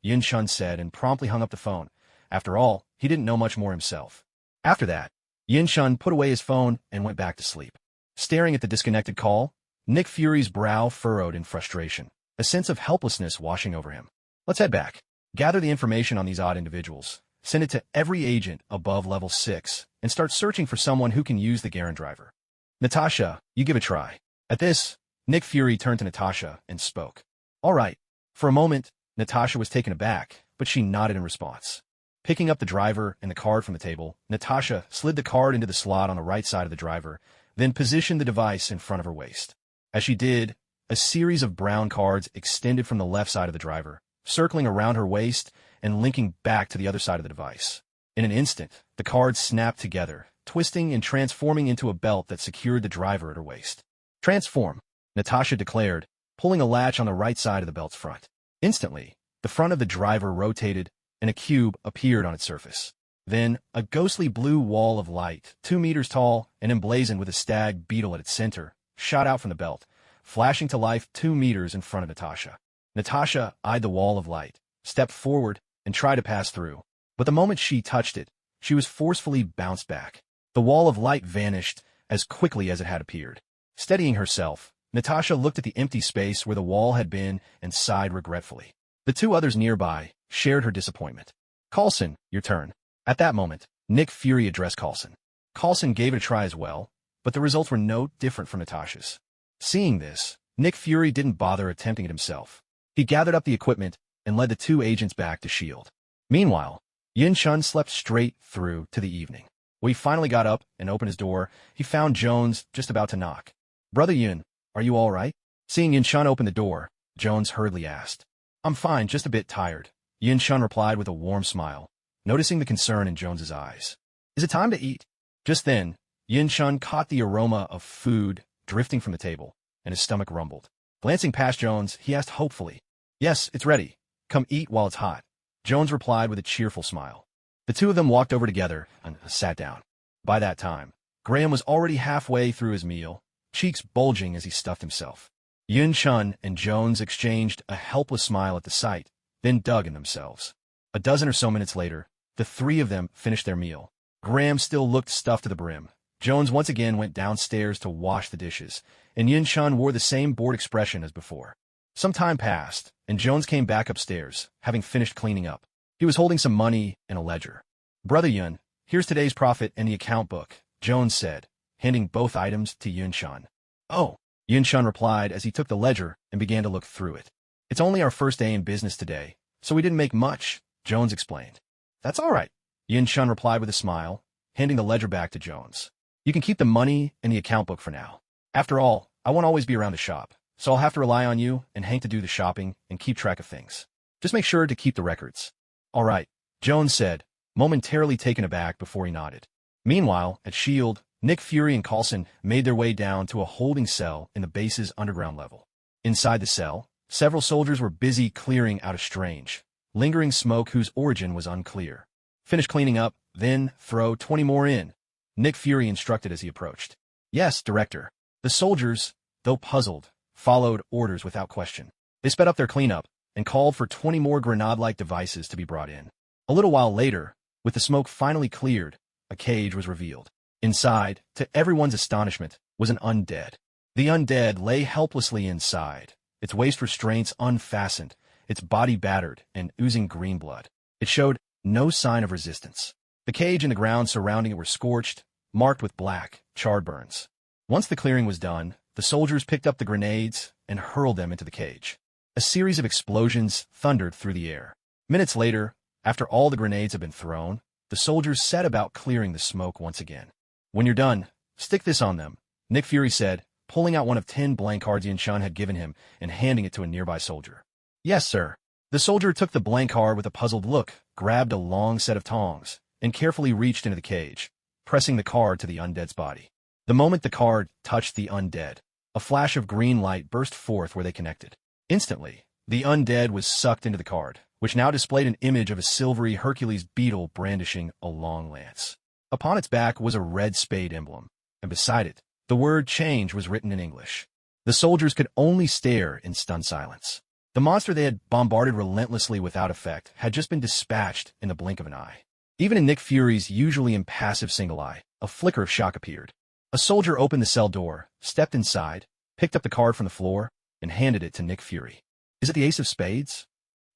Yin-chun said and promptly hung up the phone. After all, he didn't know much more himself. After that, Yin-chun put away his phone and went back to sleep. Staring at the disconnected call, Nick Fury's brow furrowed in frustration, a sense of helplessness washing over him. Let's head back. Gather the information on these odd individuals, send it to every agent above level 6, and start searching for someone who can use the Garen driver. Natasha, you give a try. At this, Nick Fury turned to Natasha and spoke. All right. For a moment, Natasha was taken aback, but she nodded in response. Picking up the driver and the card from the table, Natasha slid the card into the slot on the right side of the driver, then positioned the device in front of her waist. As she did, a series of brown cards extended from the left side of the driver, circling around her waist and linking back to the other side of the device. In an instant, the cards snapped together, twisting and transforming into a belt that secured the driver at her waist. Transform, Natasha declared, pulling a latch on the right side of the belt's front. Instantly, the front of the driver rotated, and a cube appeared on its surface. Then, a ghostly blue wall of light, 2 meters tall and emblazoned with a stag beetle at its center, shot out from the belt, flashing to life 2 meters in front of Natasha. Natasha eyed the wall of light, stepped forward, and tried to pass through. But the moment she touched it, she was forcefully bounced back. The wall of light vanished as quickly as it had appeared. Steadying herself, Natasha looked at the empty space where the wall had been and sighed regretfully. The 2 others nearby shared her disappointment. Coulson, your turn. At that moment, Nick Fury addressed Coulson. Coulson gave it a try as well, but the results were no different from Natasha's. Seeing this, Nick Fury didn't bother attempting it himself. He gathered up the equipment and led the 2 agents back to S.H.I.E.L.D. Meanwhile, Yin-chun slept straight through to the evening. When he finally got up and opened his door, he found Jones just about to knock. Brother Yin, are you all right? Seeing Yin-chun open the door, Jones hurriedly asked. I'm fine, just a bit tired, Yin-chun replied with a warm smile, noticing the concern in Jones's eyes. Is it time to eat? Just then, Yin-chun caught the aroma of food drifting from the table, and his stomach rumbled. Glancing past Jones, he asked hopefully, Yes, it's ready. Come eat while it's hot. Jones replied with a cheerful smile. The 2 of them walked over together and sat down. By that time, Graham was already halfway through his meal, cheeks bulging as he stuffed himself. Yin-chun and Jones exchanged a helpless smile at the sight, then dug in themselves. A dozen or so minutes later, the 3 of them finished their meal. Graham still looked stuffed to the brim. Jones once again went downstairs to wash the dishes, and Yin-chun wore the same bored expression as before. Some time passed, and Jones came back upstairs, having finished cleaning up. He was holding some money and a ledger. Brother Yun, here's today's profit and the account book, Jones said, handing both items to Yin-chun. Oh, Yin-chun replied as he took the ledger and began to look through it. It's only our first day in business today, so we didn't make much, Jones explained. That's all right, Yin-chun replied with a smile, handing the ledger back to Jones. You can keep the money and the account book for now. After all, I won't always be around to shop, so I'll have to rely on you and Hank to do the shopping and keep track of things. Just make sure to keep the records. All right, Jones said, momentarily taken aback before he nodded. Meanwhile, at S.H.I.E.L.D., Nick Fury and Coulson made their way down to a holding cell in the base's underground level. Inside the cell, several soldiers were busy clearing out a strange, lingering smoke whose origin was unclear. Finish cleaning up, then throw 20 more in, Nick Fury instructed as he approached. Yes, Director. The soldiers, though puzzled, followed orders without question. They sped up their cleanup and called for 20 more grenade-like devices to be brought in. A little while later, with the smoke finally cleared, a cage was revealed. Inside, to everyone's astonishment, was an undead. The undead lay helplessly inside, its waist restraints unfastened, its body battered and oozing green blood. It showed no sign of resistance. The cage and the ground surrounding it were scorched, marked with black, charred burns. Once the clearing was done, the soldiers picked up the grenades and hurled them into the cage. A series of explosions thundered through the air. Minutes later, after all the grenades had been thrown, the soldiers set about clearing the smoke once again. When you're done, stick this on them, Nick Fury said, pulling out one of 10 blank cards Yin-chun had given him and handing it to a nearby soldier. Yes, sir. The soldier took the blank card with a puzzled look, grabbed a long set of tongs, and carefully reached into the cage, pressing the card to the undead's body. The moment the card touched the undead, a flash of green light burst forth where they connected. Instantly, the undead was sucked into the card, which now displayed an image of a silvery Hercules beetle brandishing a long lance. Upon its back was a red spade emblem, and beside it, the word change was written in English. The soldiers could only stare in stunned silence. The monster they had bombarded relentlessly without effect had just been dispatched in the blink of an eye. Even in Nick Fury's usually impassive single eye, a flicker of shock appeared. A soldier opened the cell door, stepped inside, picked up the card from the floor, and handed it to Nick Fury. "Is it the Ace of Spades?"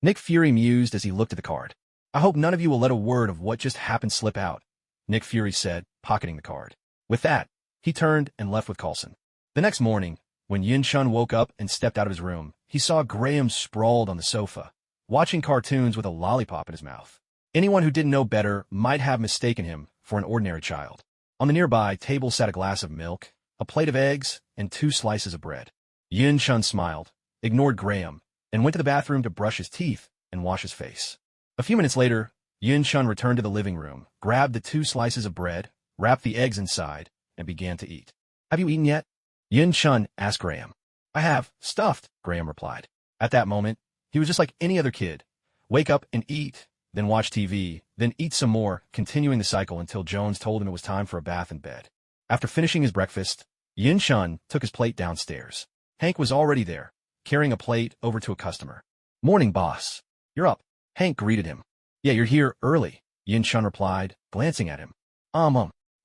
Nick Fury mused as he looked at the card. "I hope none of you will let a word of what just happened slip out," Nick Fury said, pocketing the card. With that, he turned and left with Coulson. The next morning, when Yin Chun woke up and stepped out of his room, he saw Graham sprawled on the sofa, watching cartoons with a lollipop in his mouth. Anyone who didn't know better might have mistaken him for an ordinary child. On the nearby table sat a glass of milk, a plate of eggs, and 2 slices of bread. Yin Chun smiled, ignored Graham, and went to the bathroom to brush his teeth and wash his face. A few minutes later, Yin Chun returned to the living room, grabbed the 2 slices of bread, wrapped the eggs inside, and began to eat. "Have you eaten yet?" Yin Chun asked Graham. "I have, stuffed," Graham replied. At that moment, he was just like any other kid. Wake up and eat, then watch TV, then eat some more, continuing the cycle until Jones told him it was time for a bath and bed. After finishing his breakfast, Yin Chun took his plate downstairs. Hank was already there, carrying a plate over to a customer. "Morning, boss. You're up," Hank greeted him. "Yeah, you're here early," Yin Chun replied, glancing at him.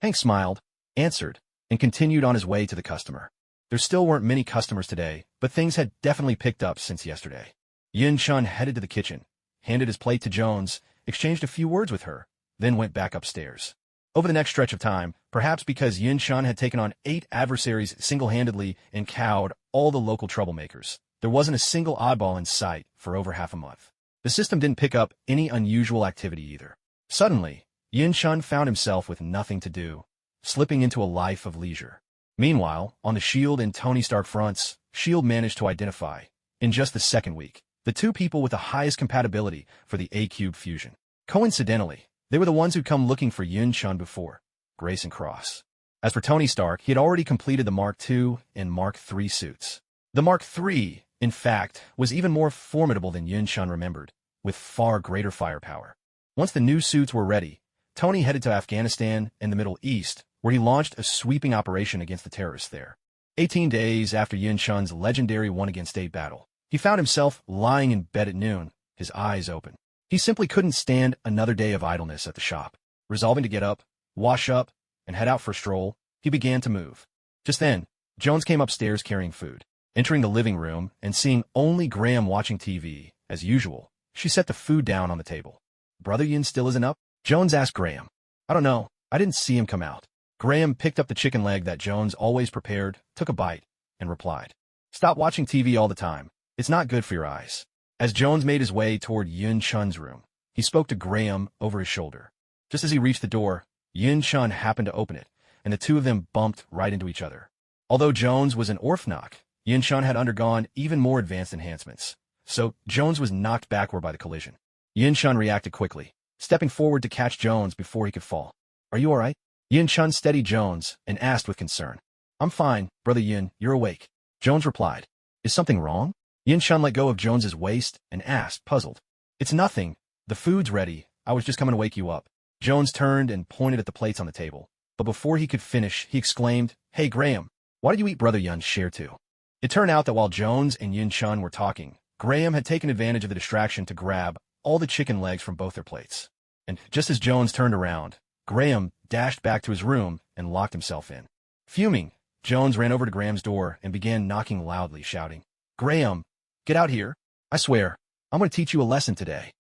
Hank smiled, answered, and continued on his way to the customer. There still weren't many customers today, but things had definitely picked up since yesterday. Yin Chun headed to the kitchen, handed his plate to Jones, exchanged a few words with her, then went back upstairs. Over the next stretch of time, perhaps because Yin Chun had taken on 8 adversaries single-handedly and cowed all the local troublemakers, there wasn't a single oddball in sight for over half a month. The system didn't pick up any unusual activity either. Suddenly, Yin Chun found himself with nothing to do, slipping into a life of leisure. Meanwhile, on the S.H.I.E.L.D. and Tony Stark fronts, S.H.I.E.L.D. managed to identify, in just the second week, the 2 people with the highest compatibility for the A-Cube fusion. Coincidentally, they were the ones who'd come looking for Yin Chun before, Grace and Cross. As for Tony Stark, he had already completed the Mark II and Mark III suits. The Mark III, in fact, was even more formidable than Yin Chun remembered, with far greater firepower. Once the new suits were ready, Tony headed to Afghanistan and the Middle East, where he launched a sweeping operation against the terrorists there. 18 days after Yin Chun's legendary one-against-8 battle, he found himself lying in bed at noon, his eyes open. He simply couldn't stand another day of idleness at the shop. Resolving to get up, wash up, and head out for a stroll, he began to move. Just then, Jones came upstairs carrying food. Entering the living room and seeing only Graham watching TV, as usual, she set the food down on the table. "Brother Yin still isn't up?" Jones asked Graham. "I don't know. I didn't see him come out." Graham picked up the chicken leg that Jones always prepared, took a bite, and replied, "Stop watching TV all the time. It's not good for your eyes." As Jones made his way toward Yin Chun's room, he spoke to Graham over his shoulder. Just as he reached the door, Yin Chun happened to open it, and the 2 of them bumped right into each other. Although Jones was an Orphnok, Yin Chun had undergone even more advanced enhancements, so Jones was knocked backward by the collision. Yin Chun reacted quickly, stepping forward to catch Jones before he could fall. "Are you all right?" Yin Chun steadied Jones and asked with concern. "I'm fine, Brother Yin, you're awake." Jones replied. "Is something wrong?" Yin Chun let go of Jones's waist and asked, puzzled. "It's nothing. The food's ready. I was just coming to wake you up." Jones turned and pointed at the plates on the table, but before he could finish, he exclaimed, "Hey, Graham, why did you eat Brother Yun's share too?" It turned out that while Jones and Yin Chun were talking, Graham had taken advantage of the distraction to grab all the chicken legs from both their plates. And just as Jones turned around, Graham dashed back to his room and locked himself in. Fuming, Jones ran over to Graham's door and began knocking loudly, shouting, "Graham, get out here. I swear, I'm going to teach you a lesson today."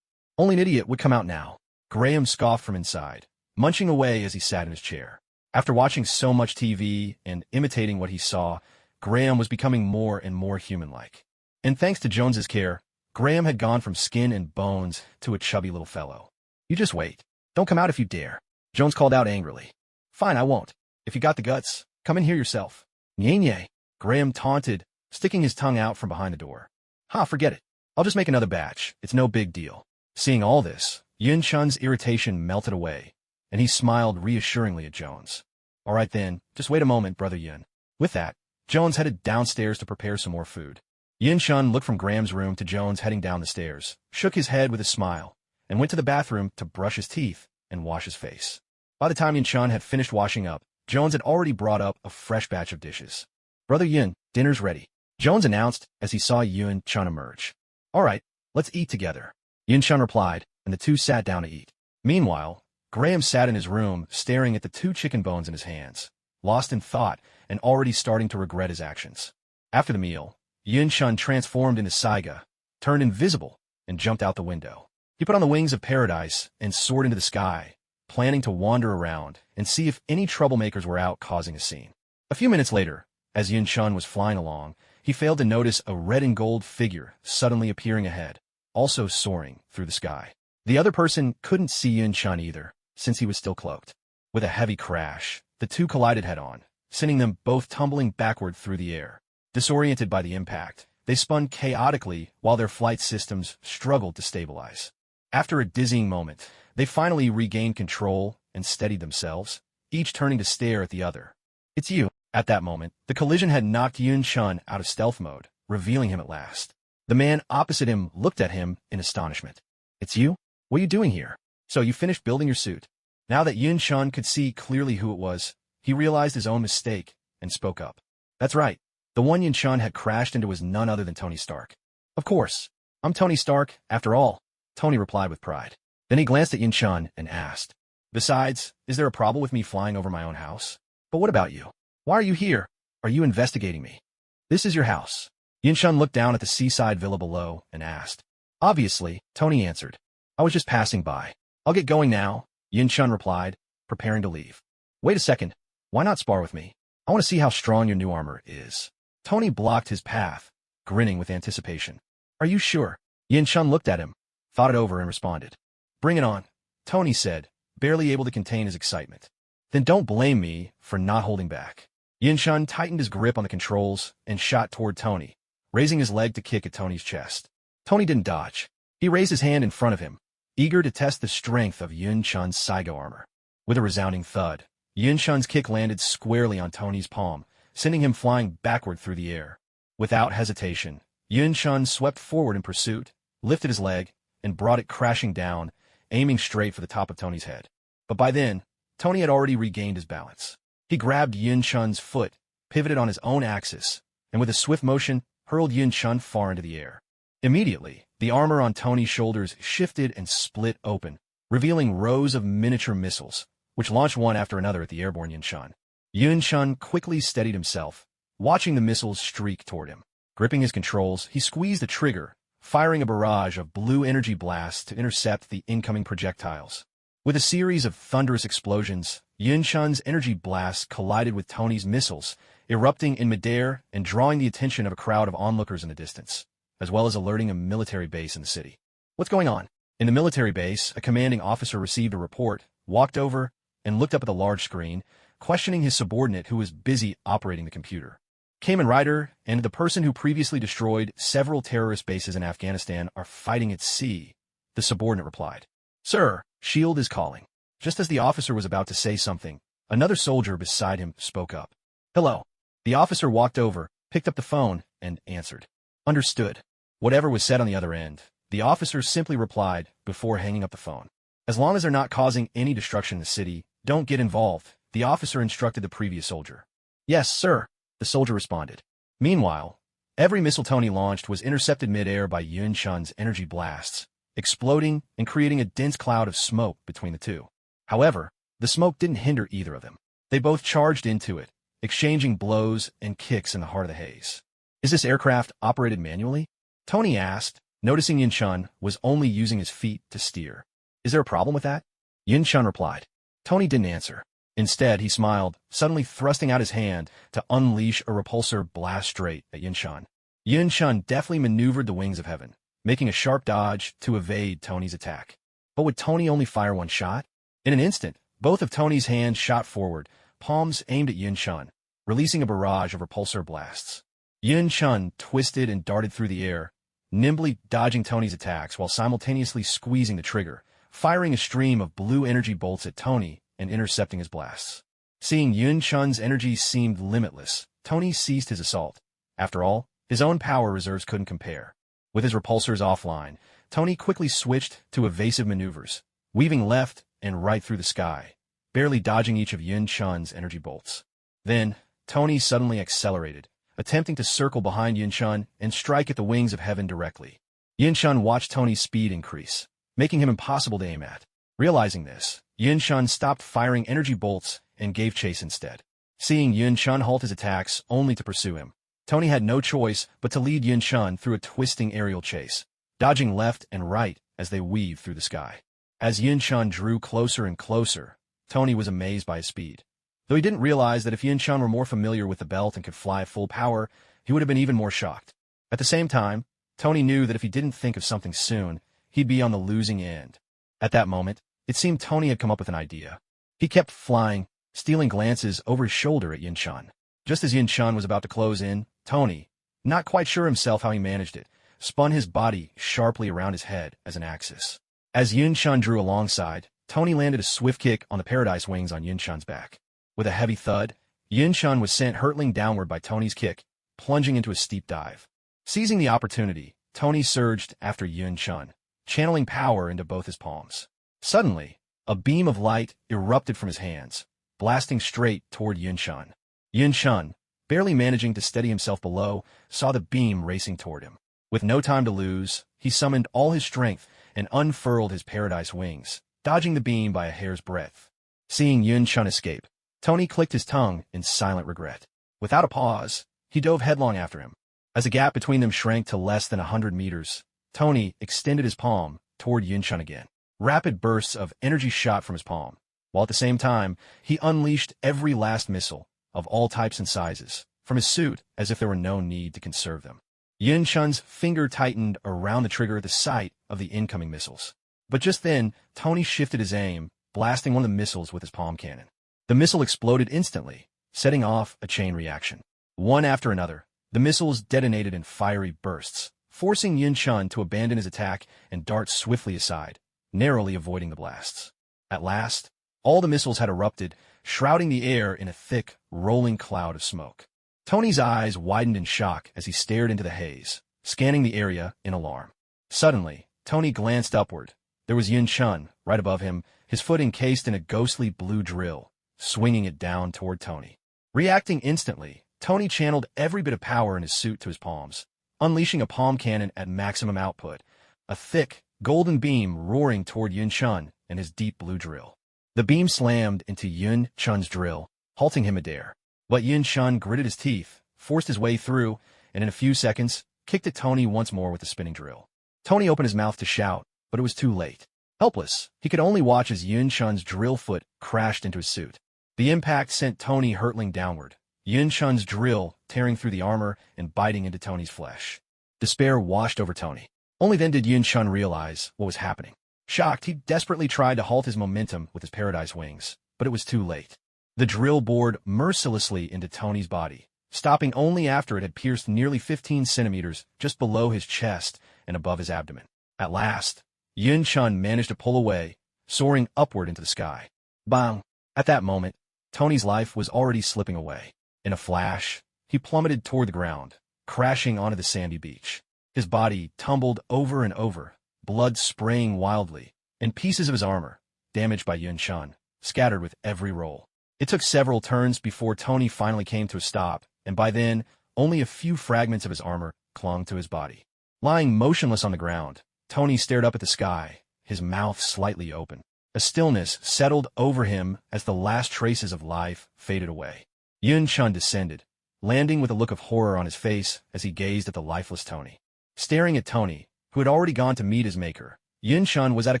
Only an idiot would come out now. Graham scoffed from inside, munching away as he sat in his chair. After watching so much TV and imitating what he saw, Graham was becoming more and more human-like. And thanks to Jones's care, Graham had gone from skin and bones to a chubby little fellow. "You just wait. Don't come out if you dare," Jones called out angrily. "Fine, I won't. If you got the guts, come in here yourself." "Nye, nye," Graham taunted, sticking his tongue out from behind the door. "Ha, forget it. I'll just make another batch. It's no big deal. Seeing all this, Yun Chun's irritation melted away, and he smiled reassuringly at Jones. All right then, just wait a moment, Brother Yun. With that, Jones headed downstairs to prepare some more food. Yun Chun looked from Graham's room to Jones heading down the stairs, shook his head with a smile, and went to the bathroom to brush his teeth and wash his face. By the time Yun Chun had finished washing up, Jones had already brought up a fresh batch of dishes. Brother Yun, dinner's ready, Jones announced as he saw Yun Chun emerge. All right, let's eat together, Yun Chun replied, and the two sat down to eat. Meanwhile, Graham sat in his room staring at the 2 chicken bones in his hands, lost in thought and already starting to regret his actions. After the meal, Yun Chun transformed into Saiga, turned invisible, and jumped out the window. He put on the wings of paradise and soared into the sky, planning to wander around and see if any troublemakers were out causing a scene. A few minutes later, as Yun Chun was flying along, he failed to notice a red and gold figure suddenly appearing ahead, also soaring through the sky. The other person couldn't see Yun Chun either, since he was still cloaked. With a heavy crash, the two collided head-on, sending them both tumbling backward through the air. Disoriented by the impact, they spun chaotically while their flight systems struggled to stabilize. After a dizzying moment, they finally regained control and steadied themselves, each turning to stare at the other. It's you. At that moment, the collision had knocked Yun Chun out of stealth mode, revealing him at last. The man opposite him looked at him in astonishment. It's you? What are you doing here? So you finished building your suit. Now that Yun Chun could see clearly who it was, he realized his own mistake and spoke up. That's right. The one Yun Chun had crashed into was none other than Tony Stark. Of course. I'm Tony Stark, after all, Tony replied with pride. Then he glanced at Yun Chun and asked, Besides, is there a problem with me flying over my own house? But what about you? Why are you here? Are you investigating me? This is your house. Yun Chun looked down at the seaside villa below and asked. Obviously, Tony answered. I was just passing by. I'll get going now, Yun Chun replied, preparing to leave. Wait a second. Why not spar with me? I want to see how strong your new armor is. Tony blocked his path, grinning with anticipation. Are you sure? Yun Chun looked at him, thought it over and responded. Bring it on, Tony said, barely able to contain his excitement. Then don't blame me for not holding back. Yun Chun tightened his grip on the controls and shot toward Tony, raising his leg to kick at Tony's chest. Tony didn't dodge. He raised his hand in front of him, eager to test the strength of Yun Chun's Saigo armor. With a resounding thud, Yun Chun's kick landed squarely on Tony's palm, sending him flying backward through the air. Without hesitation, Yun Chun swept forward in pursuit, lifted his leg, and brought it crashing down, aiming straight for the top of Tony's head. But by then, Tony had already regained his balance. He grabbed Yun Chun's foot, pivoted on his own axis, and with a swift motion, hurled Yun Chun far into the air. Immediately, the armor on Tony's shoulders shifted and split open, revealing rows of miniature missiles, which launched one after another at the airborne Yun Chun. Yun Chun quickly steadied himself, watching the missiles streak toward him. Gripping his controls, he squeezed the trigger, firing a barrage of blue energy blasts to intercept the incoming projectiles. With a series of thunderous explosions, Yun Chun's energy blasts collided with Tony's missiles, erupting in midair and drawing the attention of a crowd of onlookers in the distance, as well as alerting a military base in the city. What's going on? In the military base, a commanding officer received a report, walked over, and looked up at the large screen, questioning his subordinate who was busy operating the computer. Kamen Rider and the person who previously destroyed several terrorist bases in Afghanistan are fighting at sea, the subordinate replied. Sir, SHIELD is calling. Just as the officer was about to say something, another soldier beside him spoke up. Hello. The officer walked over, picked up the phone, and answered. Understood. Whatever was said on the other end, the officer simply replied before hanging up the phone. As long as they're not causing any destruction in the city, don't get involved, the officer instructed the previous soldier. Yes, sir, the soldier responded. Meanwhile, every missile Tony launched was intercepted mid-air by Yun Chun's energy blasts, exploding and creating a dense cloud of smoke between the two. However, the smoke didn't hinder either of them. They both charged into it, exchanging blows and kicks in the heart of the haze. Is this aircraft operated manually? Tony asked, noticing Yun Chun was only using his feet to steer. Is there a problem with that? Yun Chun replied. Tony didn't answer. Instead, he smiled, suddenly thrusting out his hand to unleash a repulsor blast straight at Yun Chun. Yun Chun deftly maneuvered the wings of heaven, making a sharp dodge to evade Tony's attack. But would Tony only fire one shot? In an instant, both of Tony's hands shot forward, palms aimed at Yun Chun, releasing a barrage of repulsor blasts. Yun Chun twisted and darted through the air, nimbly dodging Tony's attacks while simultaneously squeezing the trigger, firing a stream of blue energy bolts at Tony and intercepting his blasts. Seeing Yun Chun's energy seemed limitless, Tony ceased his assault. After all, his own power reserves couldn't compare. With his repulsors offline, Tony quickly switched to evasive maneuvers, weaving left and right through the sky, barely dodging each of Yun Chun's energy bolts. Then, Tony suddenly accelerated, attempting to circle behind Yun Chun and strike at the wings of heaven directly. Yun Chun watched Tony's speed increase, making him impossible to aim at. Realizing this, Yun Chun stopped firing energy bolts and gave chase instead. Seeing Yun Chun halt his attacks only to pursue him, Tony had no choice but to lead Yun Chun through a twisting aerial chase, dodging left and right as they weaved through the sky. As Yun Chun drew closer and closer, Tony was amazed by his speed. Though he didn't realize that if Yun Chun were more familiar with the belt and could fly at full power, he would have been even more shocked. At the same time, Tony knew that if he didn't think of something soon, he'd be on the losing end. At that moment, it seemed Tony had come up with an idea. He kept flying, stealing glances over his shoulder at Yun Chun. Just as Yun Chun was about to close in, Tony, not quite sure himself how he managed it, spun his body sharply around his head as an axis. As Yun Chun drew alongside, Tony landed a swift kick on the paradise wings on Yun Chun's back. With a heavy thud, Yun Chun was sent hurtling downward by Tony's kick, plunging into a steep dive. Seizing the opportunity, Tony surged after Yun Chun, channeling power into both his palms. Suddenly, a beam of light erupted from his hands, blasting straight toward Yun Chun. Yun Chun, barely managing to steady himself below, saw the beam racing toward him. With no time to lose, he summoned all his strength and unfurled his paradise wings, dodging the beam by a hair's breadth. Seeing Yun Chun escape, Tony clicked his tongue in silent regret. Without a pause, he dove headlong after him. As the gap between them shrank to less than 100 meters, Tony extended his palm toward Yun Chun again. Rapid bursts of energy shot from his palm, while at the same time, he unleashed every last missile, of all types and sizes, from his suit as if there were no need to conserve them. Yun Chun's finger tightened around the trigger at the sight of the incoming missiles. But just then, Tony shifted his aim, blasting one of the missiles with his palm cannon. The missile exploded instantly, setting off a chain reaction. One after another, the missiles detonated in fiery bursts, forcing Yun Chun to abandon his attack and dart swiftly aside, narrowly avoiding the blasts. At last, all the missiles had erupted, shrouding the air in a thick, rolling cloud of smoke. Tony's eyes widened in shock as he stared into the haze, scanning the area in alarm. Suddenly, Tony glanced upward. There was Yun Chun, right above him, his foot encased in a ghostly blue drill, swinging it down toward Tony. Reacting instantly, Tony channeled every bit of power in his suit to his palms, unleashing a palm cannon at maximum output, a thick, golden beam roaring toward Yun Chun and his deep blue drill. The beam slammed into Yun Chun's drill, halting him midair. But Yun Chun gritted his teeth, forced his way through, and in a few seconds, kicked at Tony once more with the spinning drill. Tony opened his mouth to shout, but it was too late. Helpless, he could only watch as Yun Chun's drill foot crashed into his suit. The impact sent Tony hurtling downward, Yun Chun's drill tearing through the armor and biting into Tony's flesh. Despair washed over Tony. Only then did Yun Chun realize what was happening. Shocked, he desperately tried to halt his momentum with his paradise wings, but it was too late. The drill bored mercilessly into Tony's body, stopping only after it had pierced nearly 15 centimeters just below his chest and above his abdomen. At last, Yun Chun managed to pull away, soaring upward into the sky. Bang! At that moment, Tony's life was already slipping away. In a flash, he plummeted toward the ground, crashing onto the sandy beach. His body tumbled over and over, blood spraying wildly, and pieces of his armor, damaged by Yun Chun, scattered with every roll. It took several turns before Tony finally came to a stop, and by then, only a few fragments of his armor clung to his body. Lying motionless on the ground, Tony stared up at the sky, his mouth slightly open. A stillness settled over him as the last traces of life faded away. Yun Chun descended, landing with a look of horror on his face as he gazed at the lifeless Tony. Staring at Tony, who had already gone to meet his maker, Yun Chun was at a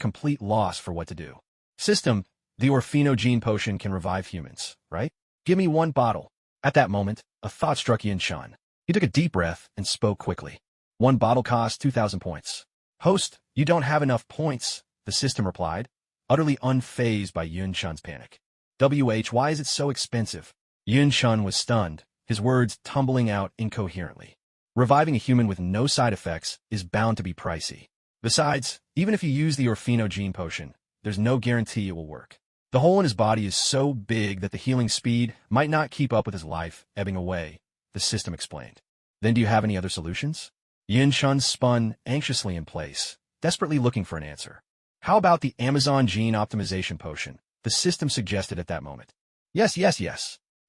complete loss for what to do. System, the Orfino gene potion can revive humans, right? Give me one bottle. At that moment, a thought struck Yun Chun. He took a deep breath and spoke quickly. One bottle costs 2,000 points. Host, you don't have enough points, the system replied, utterly unfazed by Yun Chun's panic. Why is it so expensive? Yun Chun was stunned, his words tumbling out incoherently. Reviving a human with no side effects is bound to be pricey. Besides, even if you use the Orfino gene potion, there's no guarantee it will work. The hole in his body is so big that the healing speed might not keep up with his life ebbing away, the system explained. Then do you have any other solutions? Yin-chun spun anxiously in place, desperately looking for an answer. How about the Amazon gene optimization potion? The system suggested at that moment. Yes.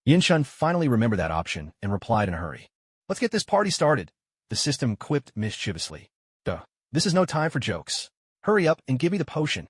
Yin-chun finally remembered that option and replied in a hurry. Let's get this party started, the system quipped mischievously. Duh, this is no time for jokes. Hurry up and give me the potion.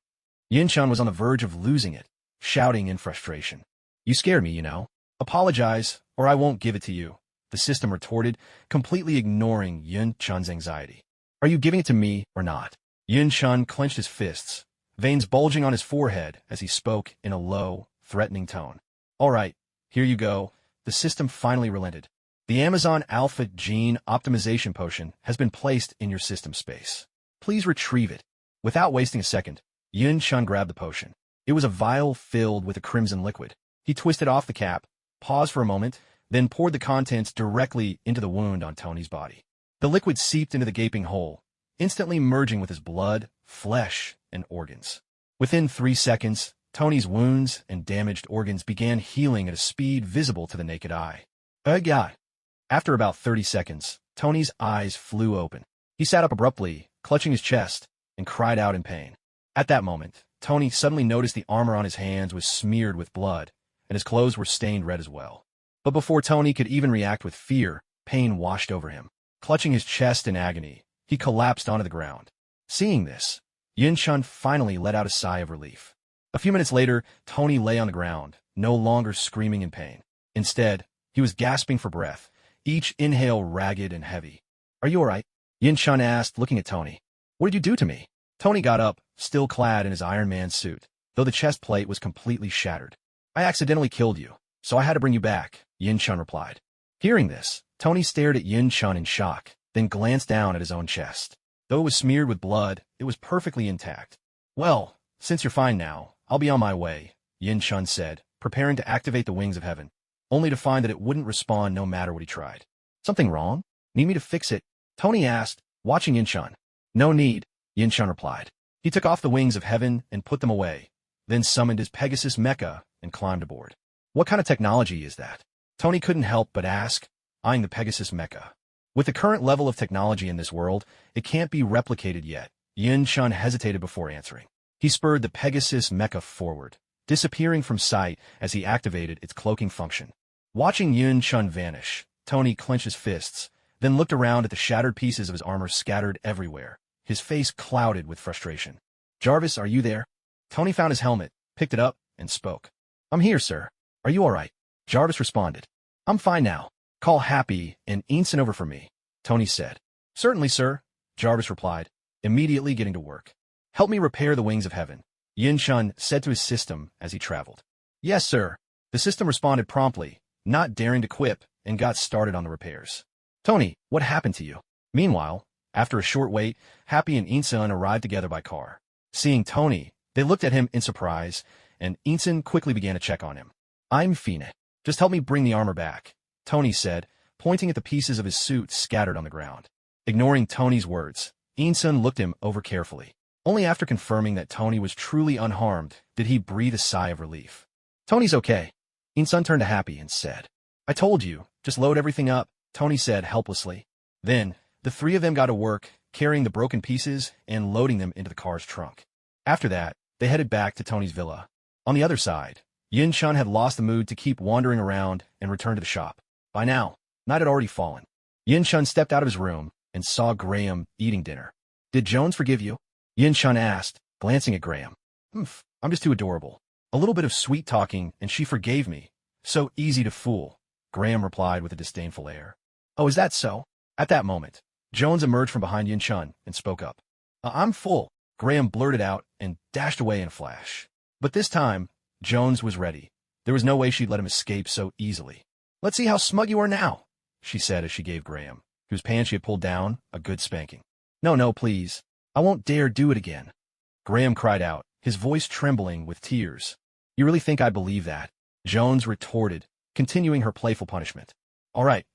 Yin-chun was on the verge of losing it, shouting in frustration. You scared me, you know. Apologize, or I won't give it to you, the system retorted, completely ignoring Yin-chun's anxiety. Are you giving it to me or not? Yin-chun clenched his fists, veins bulging on his forehead as he spoke in a low, threatening tone. All right, here you go. The system finally relented. The Amazon Alpha Gene Optimization Potion has been placed in your system space. Please retrieve it. Without wasting a second, Yin-chun grabbed the potion. It was a vial filled with a crimson liquid. He twisted off the cap, paused for a moment, then poured the contents directly into the wound on Tony's body. The liquid seeped into the gaping hole, instantly merging with his blood, flesh, and organs. Within 3 seconds, Tony's wounds and damaged organs began healing at a speed visible to the naked eye. God. After about 30 seconds, Tony's eyes flew open. He sat up abruptly, clutching his chest, and cried out in pain. At that moment, Tony suddenly noticed the armor on his hands was smeared with blood, and his clothes were stained red as well. But before Tony could even react with fear, pain washed over him. Clutching his chest in agony, he collapsed onto the ground. Seeing this, Yin-chun finally let out a sigh of relief. A few minutes later, Tony lay on the ground, no longer screaming in pain. Instead, he was gasping for breath, each inhale ragged and heavy. Are you all right? Yin-chun asked, looking at Tony. What did you do to me? Tony got up, still clad in his Iron Man suit, though the chest plate was completely shattered. I accidentally killed you, so I had to bring you back, Yin-chun replied. Hearing this, Tony stared at Yin-chun in shock, then glanced down at his own chest. Though it was smeared with blood, it was perfectly intact. Well, since you're fine now, I'll be on my way, Yin-chun said, preparing to activate the wings of heaven, only to find that it wouldn't respond no matter what he tried. Something wrong? Need me to fix it? Tony asked, watching Yin-chun. No need, Yin-chun replied. He took off the wings of heaven and put them away, then summoned his Pegasus mecha and climbed aboard. What kind of technology is that? Tony couldn't help but ask, eyeing the Pegasus mecha. With the current level of technology in this world, it can't be replicated yet. Yin-chun hesitated before answering. He spurred the Pegasus mecha forward, disappearing from sight as he activated its cloaking function. Watching Yin-chun vanish, Tony clenched his fists, then looked around at the shattered pieces of his armor scattered everywhere, his face clouded with frustration. Jarvis, are you there? Tony found his helmet, picked it up, and spoke. I'm here, sir. Are you all right? Jarvis responded. I'm fine now. Call Happy and Ensign over for me, Tony said. Certainly, sir, Jarvis replied, immediately getting to work. Help me repair the wings of heaven, Yin-chun said to his system as he traveled. Yes, sir. The system responded promptly, not daring to quip, and got started on the repairs. Tony, what happened to you? Meanwhile, after a short wait, Happy and Ensign arrived together by car. Seeing Tony, they looked at him in surprise, and Ensign quickly began to check on him. I'm Fina. Just help me bring the armor back, Tony said, pointing at the pieces of his suit scattered on the ground. Ignoring Tony's words, Ensign looked him over carefully. Only after confirming that Tony was truly unharmed did he breathe a sigh of relief. Tony's okay. Ensign turned to Happy and said. I told you, just load everything up, Tony said helplessly. Then, the three of them got to work, carrying the broken pieces and loading them into the car's trunk. After that, they headed back to Tony's villa. On the other side, Yin-chun had lost the mood to keep wandering around and returned to the shop. By now, night had already fallen. Yin-chun stepped out of his room and saw Graham eating dinner. Did Jones forgive you? Yin-chun asked, glancing at Graham. I'm just too adorable. A little bit of sweet talking and she forgave me. So easy to fool, Graham replied with a disdainful air. Oh, is that so? At that moment, Jones emerged from behind Yin-chun and spoke up. I'm full, Graham blurted out and dashed away in a flash. But this time, Jones was ready. There was no way she'd let him escape so easily. Let's see how smug you are now, she said as she gave Graham, whose pants she had pulled down, a good spanking. No, please. I won't dare do it again. Graham cried out, his voice trembling with tears. You really think I'd believe that? Jones retorted, continuing her playful punishment. All right,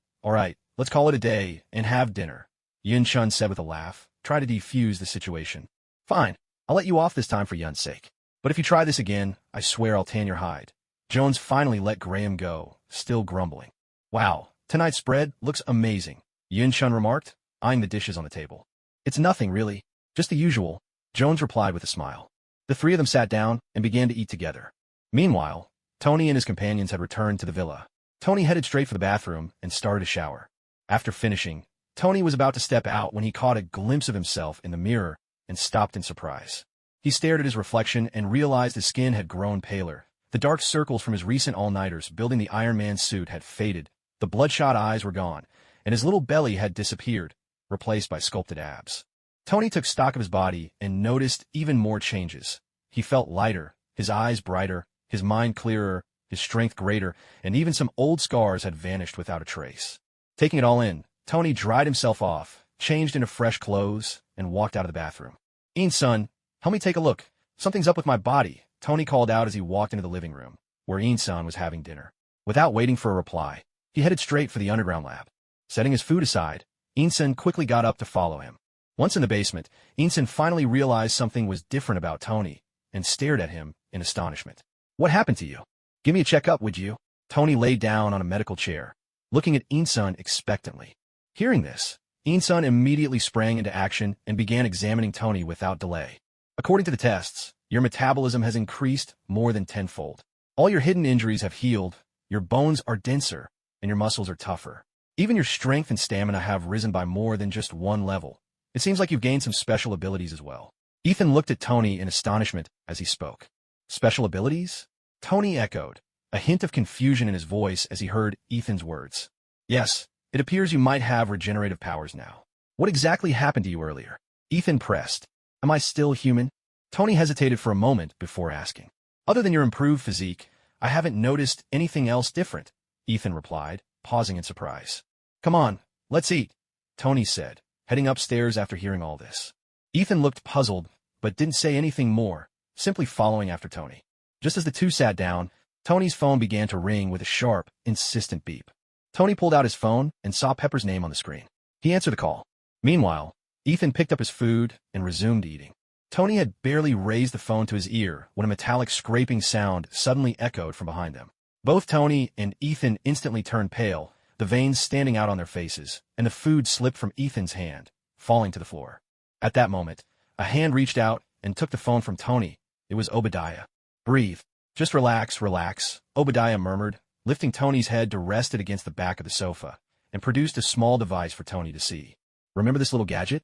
let's call it a day and have dinner, Yun-chun said with a laugh, try to defuse the situation. Fine, I'll let you off this time for Yun's sake. But if you try this again, I swear I'll tan your hide. Jones finally let Graham go, still grumbling. Wow, tonight's spread looks amazing, Yun-chun remarked, eyeing the dishes on the table. It's nothing, really. Just the usual, Jones replied with a smile. The three of them sat down and began to eat together. Meanwhile, Tony and his companions had returned to the villa. Tony headed straight for the bathroom and started a shower. After finishing, Tony was about to step out when he caught a glimpse of himself in the mirror and stopped in surprise. He stared at his reflection and realized his skin had grown paler. The dark circles from his recent all-nighters building the Iron Man suit had faded, the bloodshot eyes were gone, and his little belly had disappeared, replaced by sculpted abs. Tony took stock of his body and noticed even more changes. He felt lighter, his eyes brighter, his mind clearer, his strength greater, and even some old scars had vanished without a trace. Taking it all in, Tony dried himself off, changed into fresh clothes, and walked out of the bathroom. "In-sun, help me take a look. Something's up with my body," Tony called out as he walked into the living room, where In-sun was having dinner. Without waiting for a reply, he headed straight for the underground lab. Setting his food aside, In-sun quickly got up to follow him. Once in the basement, In-sun finally realized something was different about Tony and stared at him in astonishment. "What happened to you? Give me a checkup, would you?" Tony lay down on a medical chair, looking at In-sun expectantly. Hearing this, In-sun immediately sprang into action and began examining Tony without delay. "According to the tests, your metabolism has increased more than tenfold. All your hidden injuries have healed, your bones are denser, and your muscles are tougher. Even your strength and stamina have risen by more than just one level. It seems like you've gained some special abilities as well." Ethan looked at Tony in astonishment as he spoke. "Special abilities?" Tony echoed, a hint of confusion in his voice as he heard Ethan's words. "Yes, it appears you might have regenerative powers now. What exactly happened to you earlier?" Ethan pressed. "Am I still human?" Tony hesitated for a moment before asking. "Other than your improved physique, I haven't noticed anything else different," Ethan replied, pausing in surprise. "Come on, let's eat," Tony said, heading upstairs after hearing all this. Ethan looked puzzled, but didn't say anything more, simply following after Tony. Just as the two sat down, Tony's phone began to ring with a sharp, insistent beep. Tony pulled out his phone and saw Pepper's name on the screen. He answered the call. Meanwhile, Ethan picked up his food and resumed eating. Tony had barely raised the phone to his ear when a metallic scraping sound suddenly echoed from behind them. Both Tony and Ethan instantly turned pale, the veins standing out on their faces, and the food slipped from Ethan's hand, falling to the floor. At that moment, a hand reached out and took the phone from Tony. It was Obadiah. "Breathe. Just relax, relax," Obadiah murmured, lifting Tony's head to rest it against the back of the sofa, and produced a small device for Tony to see. "Remember this little gadget?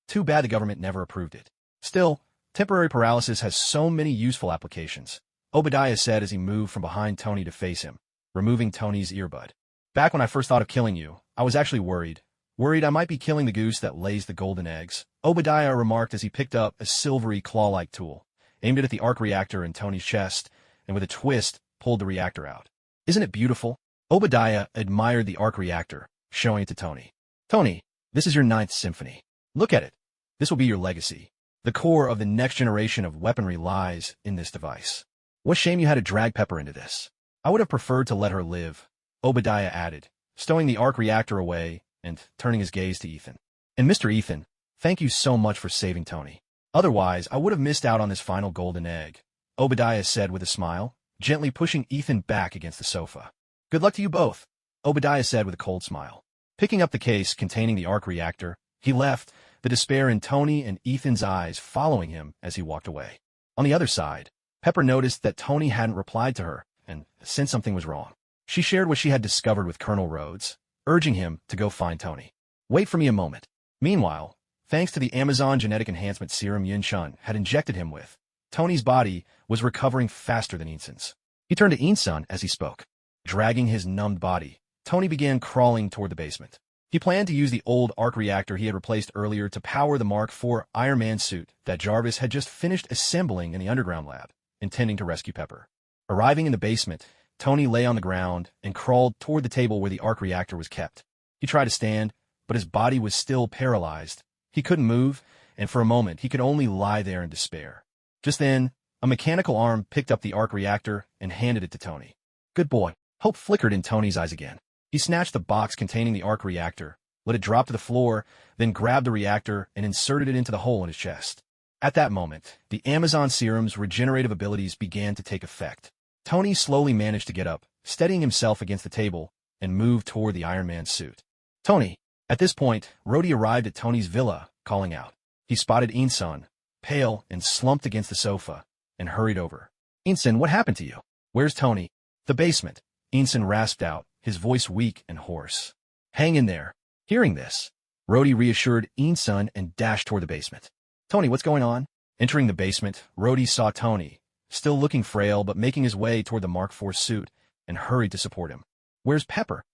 Too bad the government never approved it. Still, temporary paralysis has so many useful applications," Obadiah said as he moved from behind Tony to face him, removing Tony's earbud. "Back when I first thought of killing you, I was actually worried. Worried I might be killing the goose that lays the golden eggs," Obadiah remarked as he picked up a silvery claw-like tool, aimed it at the arc reactor in Tony's chest, and with a twist, pulled the reactor out. "Isn't it beautiful?" Obadiah admired the arc reactor, showing it to Tony. "Tony, this is your 9th symphony. Look at it. This will be your legacy. The core of the next generation of weaponry lies in this device. What shame you had to drag Pepper into this. I would have preferred to let her live," Obadiah added, stowing the arc reactor away and turning his gaze to Ethan. "And Mr. Ethan, thank you so much for saving Tony. Otherwise, I would have missed out on this final golden egg," Obadiah said with a smile, gently pushing Ethan back against the sofa. "Good luck to you both," Obadiah said with a cold smile. Picking up the case containing the arc reactor, he left, the despair in Tony and Ethan's eyes following him as he walked away. On the other side, Pepper noticed that Tony hadn't replied to her and sensed something was wrong. She shared what she had discovered with Colonel Rhodes, urging him to go find Tony. "Wait for me a moment." Meanwhile, thanks to the Amazon genetic enhancement serum Yun-chun had injected him with, Tony's body was recovering faster than Eunsun's. He turned to Eunsun as he spoke. Dragging his numbed body, Tony began crawling toward the basement. He planned to use the old arc reactor he had replaced earlier to power the Mark IV Iron Man suit that Jarvis had just finished assembling in the underground lab, intending to rescue Pepper. Arriving in the basement, Tony lay on the ground and crawled toward the table where the arc reactor was kept. He tried to stand, but his body was still paralyzed. He couldn't move, and for a moment he could only lie there in despair. Just then, a mechanical arm picked up the arc reactor and handed it to Tony. "Good boy." Hope flickered in Tony's eyes again. He snatched the box containing the arc reactor, let it drop to the floor, then grabbed the reactor and inserted it into the hole in his chest. At that moment, the Amazon serum's regenerative abilities began to take effect. Tony slowly managed to get up, steadying himself against the table, and moved toward the Iron Man suit. Tony! At this point, Rhodey arrived at Tony's villa, calling out. He spotted Insun, pale and slumped against the sofa, and hurried over. Insun, what happened to you? Where's Tony? The basement. Insun rasped out, his voice weak and hoarse. Hang in there. Hearing this, Rhodey reassured Insun and dashed toward the basement. Tony, what's going on? Entering the basement, Rhodey saw Tony, still looking frail but making his way toward the Mark IV suit, and hurried to support him. Where's Pepper?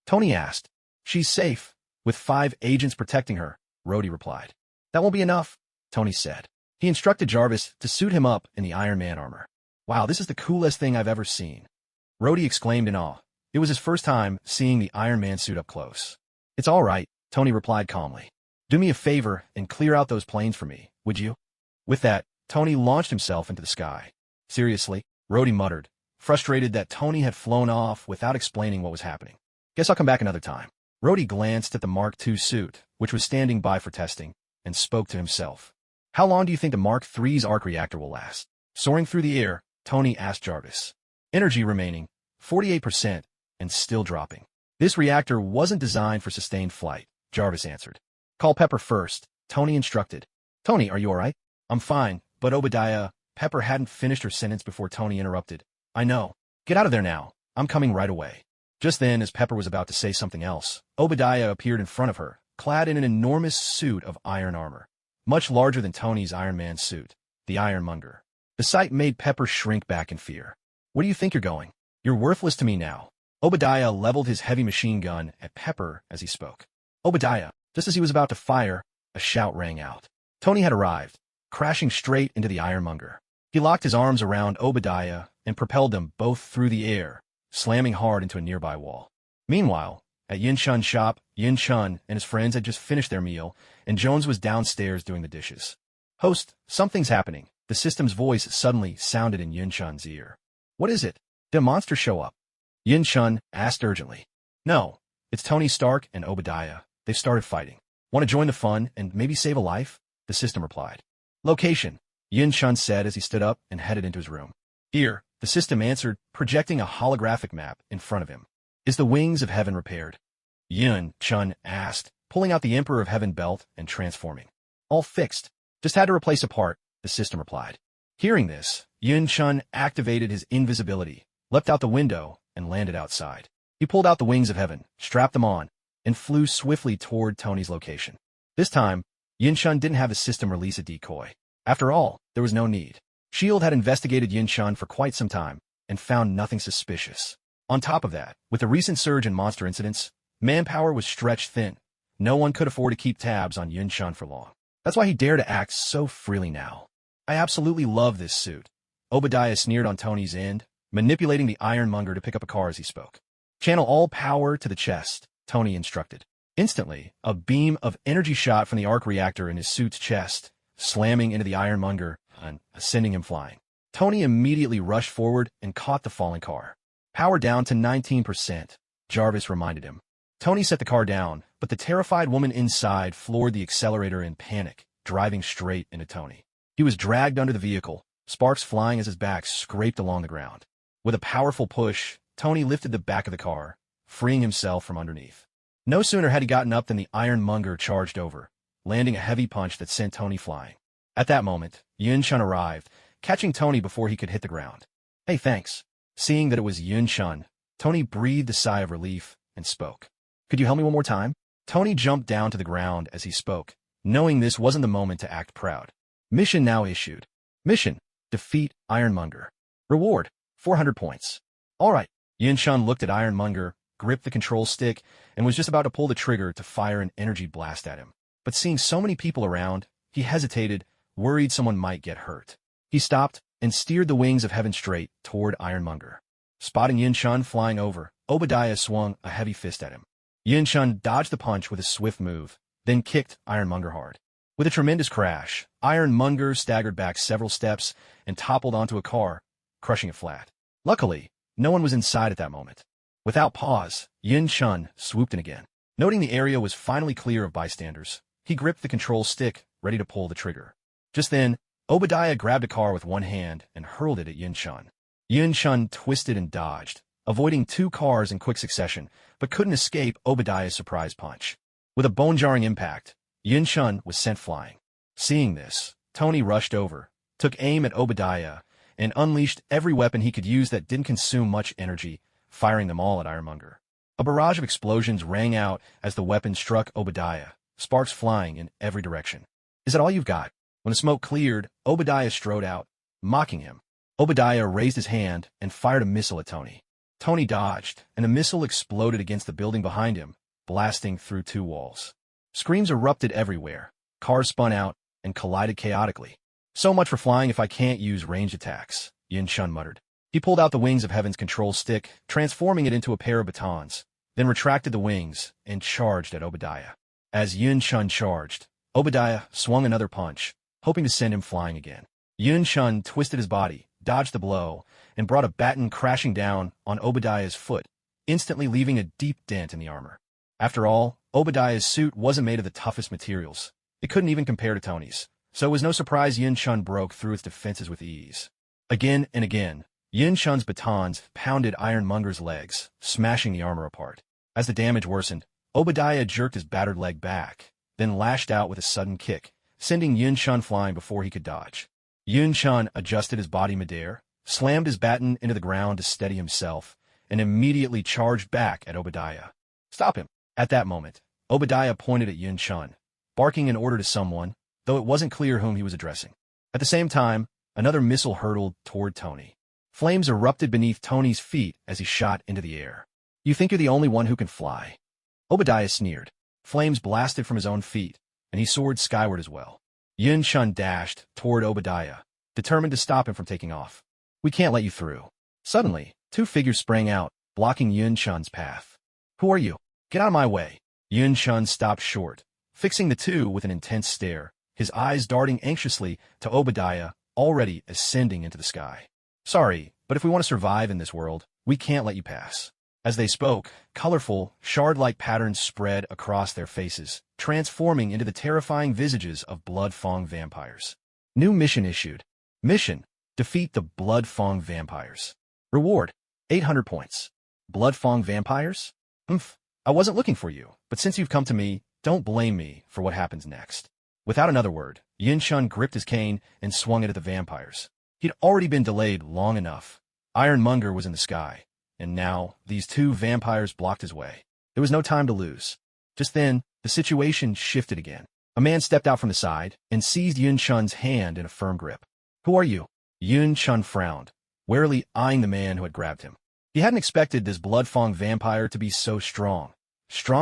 Tony asked. She's safe, with 5 agents protecting her, Rhodey replied. That won't be enough, Tony said. He instructed Jarvis to suit him up in the Iron Man armor. Wow, this is the coolest thing I've ever seen. Rhodey exclaimed in awe. It was his first time seeing the Iron Man suit up close. It's all right, Tony replied calmly. Do me a favor and clear out those planes for me, would you? With that, Tony launched himself into the sky. Seriously, Rhodey muttered, frustrated that Tony had flown off without explaining what was happening. Guess I'll come back another time. Rhodey glanced at the Mark II suit, which was standing by for testing, and spoke to himself. How long do you think the Mark III's arc reactor will last? Soaring through the air, Tony asked Jarvis. Energy remaining, 48%, and still dropping. This reactor wasn't designed for sustained flight, Jarvis answered. Call Pepper first, Tony instructed. Tony, are you all right? I'm fine, but Obadiah, Pepper hadn't finished her sentence before Tony interrupted. I know. Get out of there now. I'm coming right away. Just then, as Pepper was about to say something else, Obadiah appeared in front of her, clad in an enormous suit of iron armor, much larger than Tony's Iron Man suit, the Ironmonger. The sight made Pepper shrink back in fear. Where do you think you're going? You're worthless to me now. Obadiah leveled his heavy machine gun at Pepper as he spoke. Obadiah, just as he was about to fire, a shout rang out. Tony had arrived, crashing straight into the Ironmonger. He locked his arms around Obadiah and propelled them both through the air, slamming hard into a nearby wall. Meanwhile, at Yin Chun's shop, Yin Chun and his friends had just finished their meal, and Jones was downstairs doing the dishes. Host, something's happening. The system's voice suddenly sounded in Yin Chun's ear. What is it? Did a monster show up? Yin Chun asked urgently. No, it's Tony Stark and Obadiah. They've started fighting. Want to join the fun and maybe save a life? The system replied. Location, Yin Chun said as he stood up and headed into his room. Here, the system answered, projecting a holographic map in front of him. Is the Wings of Heaven repaired? Yin Chun asked, pulling out the Emperor of Heaven belt and transforming. All fixed. Just had to replace a part, the system replied. Hearing this, Yin Chun activated his invisibility, leapt out the window, and landed outside. He pulled out the Wings of Heaven, strapped them on, and flew swiftly toward Tony's location. This time, Yin Chun didn't have the system release a decoy. After all, there was no need. S.H.I.E.L.D. had investigated Yin Chun for quite some time and found nothing suspicious. On top of that, with the recent surge in monster incidents, manpower was stretched thin. No one could afford to keep tabs on Yin Chun for long. That's why he dared to act so freely now. I absolutely love this suit. Obadiah sneered on Tony's end, manipulating the Ironmonger to pick up a car as he spoke. Channel all power to the chest, Tony instructed. Instantly, a beam of energy shot from the arc reactor in his suit's chest, slamming into the Ironmonger and sending him flying. Tony immediately rushed forward and caught the falling car. Power down to 19%, Jarvis reminded him. Tony set the car down, but the terrified woman inside floored the accelerator in panic, driving straight into Tony. He was dragged under the vehicle, sparks flying as his back scraped along the ground. With a powerful push, Tony lifted the back of the car, freeing himself from underneath. No sooner had he gotten up than the Ironmonger charged over, landing a heavy punch that sent Tony flying. At that moment, Yin Chun arrived, catching Tony before he could hit the ground. Hey, thanks. Seeing that it was Yin Chun, Tony breathed a sigh of relief and spoke. Could you help me one more time? Tony jumped down to the ground as he spoke, knowing this wasn't the moment to act proud. Mission now issued. Mission: defeat Ironmonger. Reward: 400 points. All right. Yin Chun looked at Ironmonger, gripped the control stick, and was just about to pull the trigger to fire an energy blast at him. But seeing so many people around, he hesitated, worried someone might get hurt. He stopped and steered the Wings of Heaven straight toward Ironmonger. Spotting Yin Chun flying over, Obadiah swung a heavy fist at him. Yin Chun dodged the punch with a swift move, then kicked Ironmonger hard. With a tremendous crash, Ironmonger staggered back several steps and toppled onto a car, crushing it flat. Luckily, no one was inside at that moment. Without pause, Yin Chun swooped in again. Noting the area was finally clear of bystanders, he gripped the control stick, ready to pull the trigger. Just then, Obadiah grabbed a car with one hand and hurled it at Yin Chun. Yin Chun twisted and dodged, avoiding two cars in quick succession, but couldn't escape Obadiah's surprise punch. With a bone-jarring impact, Yin Chun was sent flying. Seeing this, Tony rushed over, took aim at Obadiah, and unleashed every weapon he could use that didn't consume much energy, firing them all at Ironmonger. A barrage of explosions rang out as the weapon struck Obadiah, sparks flying in every direction. "Is that all you've got?" When the smoke cleared, Obadiah strode out, mocking him. Obadiah raised his hand and fired a missile at Tony. Tony dodged, and the missile exploded against the building behind him, blasting through two walls. Screams erupted everywhere, cars spun out, and collided chaotically. "So much for flying if I can't use ranged attacks," Yin Chun muttered. He pulled out the Wings of Heaven's control stick, transforming it into a pair of batons, then retracted the wings and charged at Obadiah. As Yin Chun charged, Obadiah swung another punch, hoping to send him flying again. Yin Chun twisted his body, dodged the blow, and brought a baton crashing down on Obadiah's foot, instantly leaving a deep dent in the armor. After all, Obadiah's suit wasn't made of the toughest materials. It couldn't even compare to Tony's, so it was no surprise Yin Chun broke through its defenses with ease. Again and again, Yin Chun's batons pounded Ironmonger's legs, smashing the armor apart. As the damage worsened, Obadiah jerked his battered leg back, then lashed out with a sudden kick, sending Yin Chun flying before he could dodge. Yin Chun adjusted his body midair, slammed his baton into the ground to steady himself, and immediately charged back at Obadiah. "Stop him!" At that moment, Obadiah pointed at Yin Chun, barking an order to someone, though it wasn't clear whom he was addressing. At the same time, another missile hurtled toward Tony. Flames erupted beneath Tony's feet as he shot into the air. "You think you're the only one who can fly?" Obadiah sneered. Flames blasted from his own feet, and he soared skyward as well. Yin Chun dashed toward Obadiah, determined to stop him from taking off. "We can't let you through." Suddenly, two figures sprang out, blocking Yin Chun's path. "Who are you? Get out of my way." Yin Chun stopped short, fixing the two with an intense stare, his eyes darting anxiously to Obadiah, already ascending into the sky. "Sorry, but if we want to survive in this world, we can't let you pass." As they spoke, colorful, shard-like patterns spread across their faces, transforming into the terrifying visages of Blood-Fong vampires. New mission issued. Mission: defeat the Blood-Fong vampires. Reward: 800 points. Blood-Fong vampires? I wasn't looking for you, but since you've come to me, don't blame me for what happens next. Without another word, Yin Chun gripped his cane and swung it at the vampires. He'd already been delayed long enough. Ironmonger was in the sky, and now these two vampires blocked his way. There was no time to lose. Just then, the situation shifted again. A man stepped out from the side and seized Yin Chun's hand in a firm grip. "Who are you?" Yin Chun frowned, warily eyeing the man who had grabbed him. He hadn't expected this Blood-Fong vampire to be so strong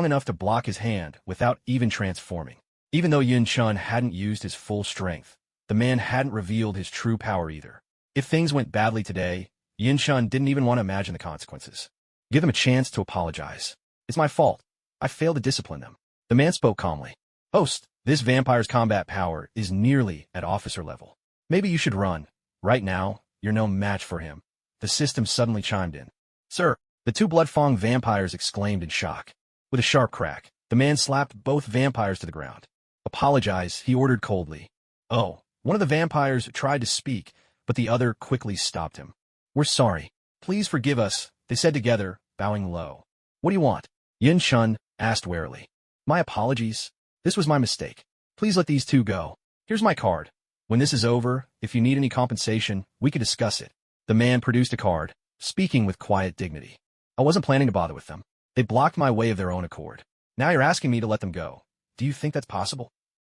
enough to block his hand without even transforming. Even though Yin Chun hadn't used his full strength, the man hadn't revealed his true power either. If things went badly today, Yin Chun didn't even want to imagine the consequences. "Give them a chance to apologize. It's my fault. I failed to discipline them." The man spoke calmly. "Host, this vampire's combat power is nearly at officer level. Maybe you should run. Right now, you're no match for him." The system suddenly chimed in. "Sir," the two Blood-Fong vampires exclaimed in shock. With a sharp crack, the man slapped both vampires to the ground. "Apologize," he ordered coldly. "Oh." One of the vampires tried to speak, but the other quickly stopped him. "We're sorry. Please forgive us," they said together, bowing low. "What do you want?" Yin Chun asked warily. "My apologies. This was my mistake. Please let these two go. Here's my card. When this is over, if you need any compensation, we could discuss it." The man produced a card, speaking with quiet dignity. "I wasn't planning to bother with them. They blocked my way of their own accord. Now you're asking me to let them go. Do you think that's possible?"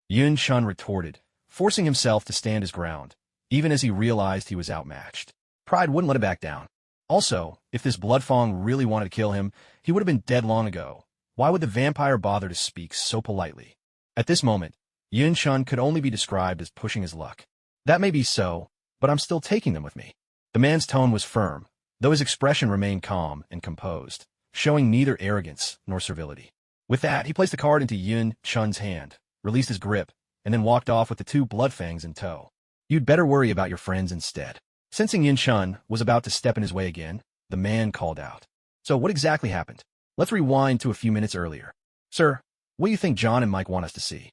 Yin Chun retorted, forcing himself to stand his ground, even as he realized he was outmatched. Pride wouldn't let him back down. Also, if this Blood-Fong really wanted to kill him, he would have been dead long ago. Why would the vampire bother to speak so politely? At this moment, Yin Chun could only be described as pushing his luck. "That may be so, but I'm still taking them with me." The man's tone was firm, though his expression remained calm and composed, showing neither arrogance nor servility. With that, he placed the card into Yin Chun's hand, released his grip, and then walked off with the two Bloodfangs in tow. "You'd better worry about your friends instead." Sensing Yin Chun was about to step in his way again, the man called out. So what exactly happened? Let's rewind to a few minutes earlier. Sir, what do you think John and Mike want us to see?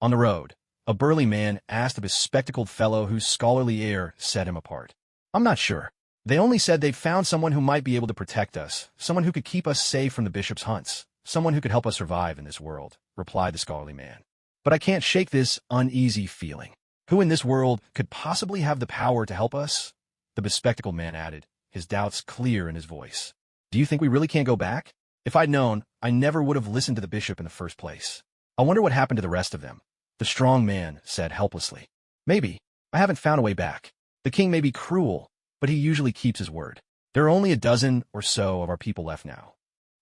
On the road, a burly man asked of his spectacled fellow whose scholarly air set him apart. I'm not sure. They only said they'd found someone who might be able to protect us, someone who could keep us safe from the bishop's hunts, someone who could help us survive in this world, replied the scholarly man. But I can't shake this uneasy feeling. Who in this world could possibly have the power to help us? The bespectacled man added, his doubts clear in his voice. Do you think we really can't go back? If I'd known, I never would have listened to the bishop in the first place. I wonder what happened to the rest of them. The strong man said helplessly. Maybe. I haven't found a way back. The king may be cruel, but he usually keeps his word. There are only a dozen or so of our people left now.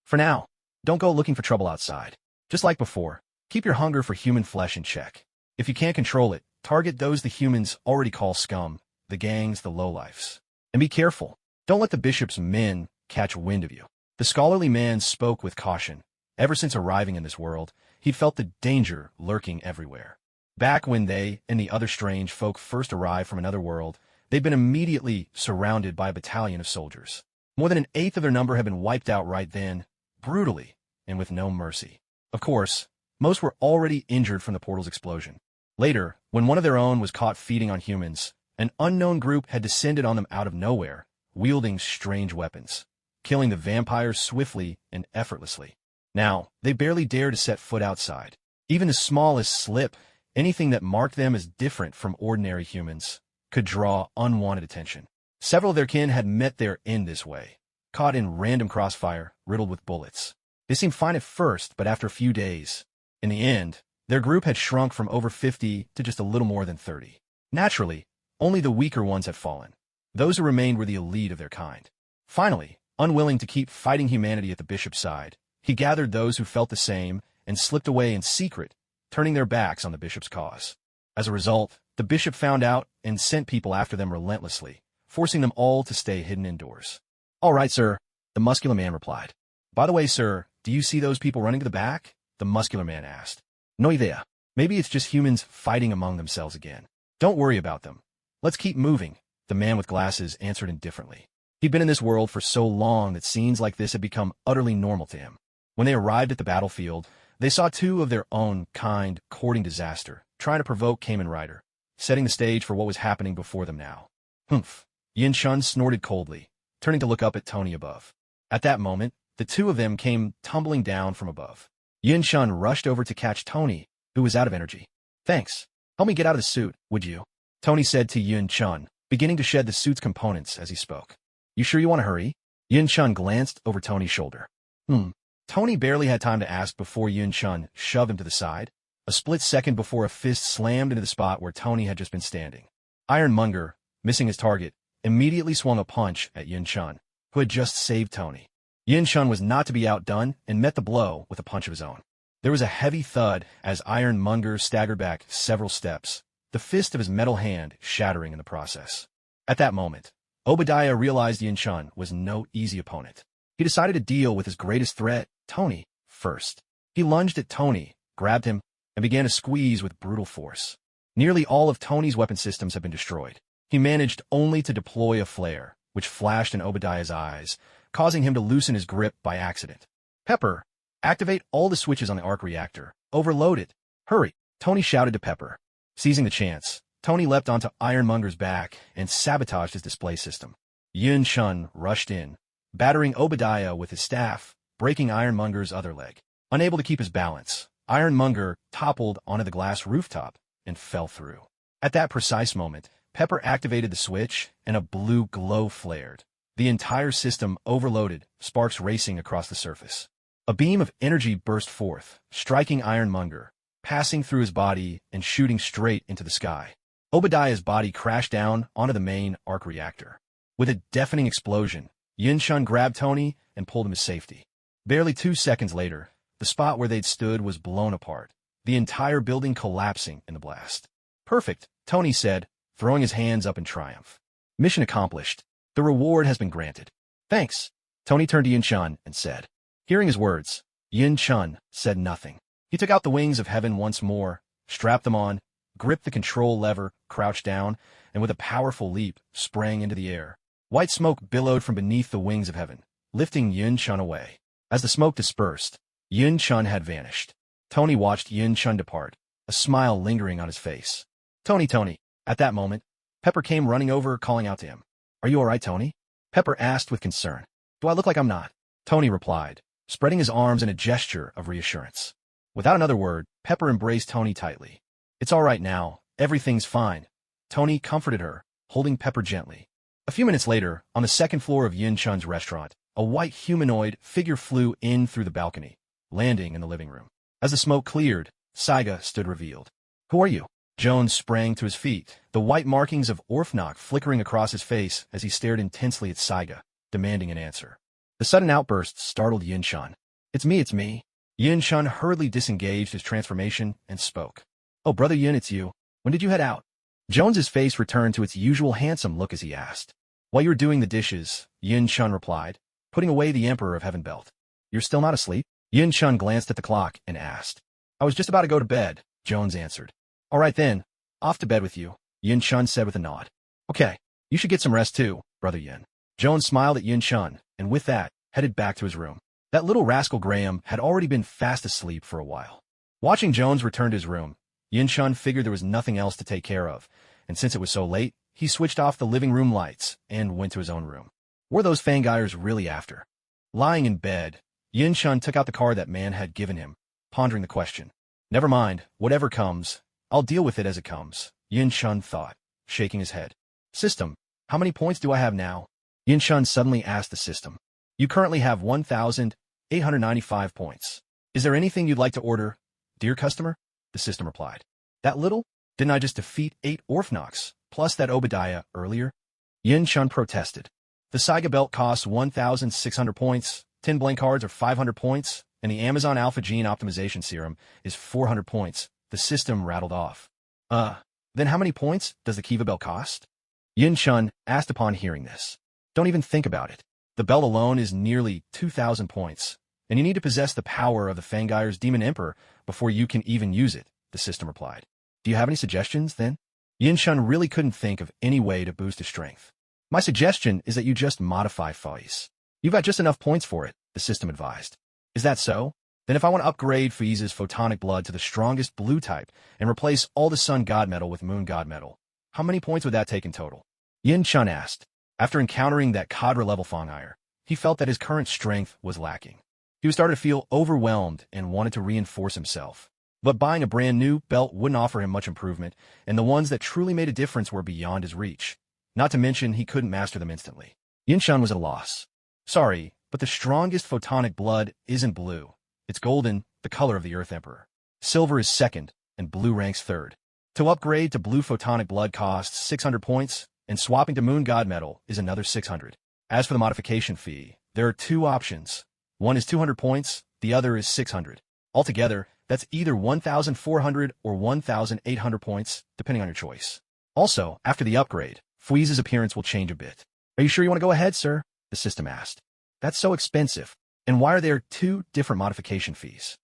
For now, don't go looking for trouble outside. Just like before, keep your hunger for human flesh in check. If you can't control it, target those the humans already call scum, the gangs, the lowlifes. And be careful. Don't let the bishop's men catch wind of you. The scholarly man spoke with caution. Ever since arriving in this world, he'd felt the danger lurking everywhere. Back when they and the other strange folk first arrived from another world, they'd been immediately surrounded by a battalion of soldiers. More than an eighth of their number had been wiped out right then, brutally, and with no mercy. Of course, most were already injured from the portal's explosion. Later, when one of their own was caught feeding on humans, an unknown group had descended on them out of nowhere, wielding strange weapons, killing the vampires swiftly and effortlessly. Now, they barely dared to set foot outside. Even the smallest slip, anything that marked them as different from ordinary humans, could draw unwanted attention. Several of their kin had met their end this way, caught in random crossfire, riddled with bullets. They seemed fine at first, but after a few days, in the end, their group had shrunk from over 50 to just a little more than 30. Naturally, only the weaker ones had fallen. Those who remained were the elite of their kind. Finally, unwilling to keep fighting humanity at the bishop's side, he gathered those who felt the same and slipped away in secret, turning their backs on the bishop's cause. As a result, the bishop found out and sent people after them relentlessly, forcing them all to stay hidden indoors. All right, sir, the muscular man replied. By the way, sir, do you see those people running to the back? The muscular man asked. No idea. Maybe it's just humans fighting among themselves again. Don't worry about them. Let's keep moving, the man with glasses answered indifferently. He'd been in this world for so long that scenes like this had become utterly normal to him. When they arrived at the battlefield, they saw two of their own kind courting disaster, trying to provoke Kamen Rider, setting the stage for what was happening before them now. Humph. Yin Chun snorted coldly, turning to look up at Tony above. At that moment, the two of them came tumbling down from above. Yin Chun rushed over to catch Tony, who was out of energy. Thanks. Help me get out of the suit, would you? Tony said to Yin Chun, beginning to shed the suit's components as he spoke. You sure you want to hurry? Yin Chun glanced over Tony's shoulder. Tony barely had time to ask before Yin Chun shoved him to the side, a split second before a fist slammed into the spot where Tony had just been standing. Ironmonger, missing his target, immediately swung a punch at Yin Chun, who had just saved Tony. Yin Chun was not to be outdone and met the blow with a punch of his own. There was a heavy thud as Ironmonger staggered back several steps, the fist of his metal hand shattering in the process. At that moment, Obadiah realized Yin Chun was no easy opponent. He decided to deal with his greatest threat, Tony, first. He lunged at Tony, grabbed him, and began to squeeze with brutal force. Nearly all of Tony's weapon systems had been destroyed. He managed only to deploy a flare, which flashed in Obadiah's eyes, causing him to loosen his grip by accident. Pepper, activate all the switches on the arc reactor. Overload it. Hurry, Tony shouted to Pepper. Seizing the chance, Tony leapt onto Ironmonger's back and sabotaged his display system. Yin Chun rushed in, battering Obadiah with his staff, breaking Ironmonger's other leg. Unable to keep his balance, Ironmonger toppled onto the glass rooftop and fell through. At that precise moment, Pepper activated the switch and a blue glow flared. The entire system overloaded, sparks racing across the surface. A beam of energy burst forth, striking Ironmonger, passing through his body and shooting straight into the sky. Obadiah's body crashed down onto the main arc reactor. With a deafening explosion, Yin Chun grabbed Tony and pulled him to safety. Barely 2 seconds later, the spot where they'd stood was blown apart, the entire building collapsing in the blast. Perfect, Tony said, throwing his hands up in triumph. Mission accomplished. The reward has been granted. Thanks. Tony turned to Yin Chun and said. Hearing his words, Yin Chun said nothing. He took out the wings of heaven once more, strapped them on, gripped the control lever, crouched down, and with a powerful leap, sprang into the air. White smoke billowed from beneath the wings of heaven, lifting Yun Chun away. As the smoke dispersed, Yun Chun had vanished. Tony watched Yun Chun depart, a smile lingering on his face. Tony. At that moment, Pepper came running over, calling out to him. Are you all right, Tony? Pepper asked with concern. Do I look like I'm not? Tony replied, spreading his arms in a gesture of reassurance. Without another word, Pepper embraced Tony tightly. It's all right now. Everything's fine. Tony comforted her, holding Pepper gently. A few minutes later, on the second floor of Yun Chun's restaurant, a white humanoid figure flew in through the balcony, landing in the living room. As the smoke cleared, Saiga stood revealed. Who are you? Jones sprang to his feet, the white markings of Orfnock flickering across his face as he stared intensely at Saiga, demanding an answer. The sudden outburst startled Yun Chun. It's me. Yun Chun hurriedly disengaged his transformation and spoke. Oh, Brother Yun, it's you. When did you head out? Jones's face returned to its usual handsome look as he asked. While you were doing the dishes, Yun Chun replied, putting away the Emperor of Heaven belt. You're still not asleep? Yun Chun glanced at the clock and asked. I was just about to go to bed, Jones answered. All right then, off to bed with you, Yun Chun said with a nod. Okay, you should get some rest too, Brother Yun. Jones smiled at Yun Chun, and with that, headed back to his room. That little rascal Graham had already been fast asleep for a while. Watching Jones return to his room, Yun Chun figured there was nothing else to take care of, and since it was so late, he switched off the living room lights and went to his own room. What were those Fangires really after? Lying in bed, Yun Chun took out the card that man had given him, pondering the question. Never mind, whatever comes, I'll deal with it as it comes, Yun Chun thought, shaking his head. System, how many points do I have now? Yun Chun suddenly asked the system. You currently have 1,895 points. Is there anything you'd like to order, dear customer? The system replied. That little? Didn't I just defeat 8 Orfnocks, plus that Obadiah, earlier? Yun Chun protested. The Saiga belt costs 1,600 points, 10 blank cards are 500 points, and the Amazon Alpha Gene Optimization Serum is 400 points, the system rattled off. Then how many points does the Kiva belt cost? Yun Chun asked upon hearing this. Don't even think about it. The belt alone is nearly 2,000 points, and you need to possess the power of the Fangire's Demon Emperor before you can even use it, the system replied. Do you have any suggestions, then? Yun Chun really couldn't think of any way to boost his strength. My suggestion is that you just modify Faiz. You've got just enough points for it, the system advised. Is that so? Then if I want to upgrade Faiz's photonic blood to the strongest blue type and replace all the Sun God Metal with Moon God Metal, how many points would that take in total? Yun Chun asked. After encountering that Cadre-level Fangire, he felt that his current strength was lacking. He was starting to feel overwhelmed and wanted to reinforce himself. But buying a brand new belt wouldn't offer him much improvement, and the ones that truly made a difference were beyond his reach. Not to mention, he couldn't master them instantly. Yun Chun was at a loss. Sorry, but the strongest photonic blood isn't blue. It's golden, the color of the Earth Emperor. Silver is second, and blue ranks third. To upgrade to blue photonic blood costs 600 points, and swapping to Moon God Metal is another 600. As for the modification fee, there are 2 options. One is 200 points, the other is 600. Altogether, that's either 1,400 or 1,800 points, depending on your choice. Also, after the upgrade, Fuiz's appearance will change a bit. Are you sure you want to go ahead, sir? The system asked. That's so expensive. And why are there 2 different modification fees?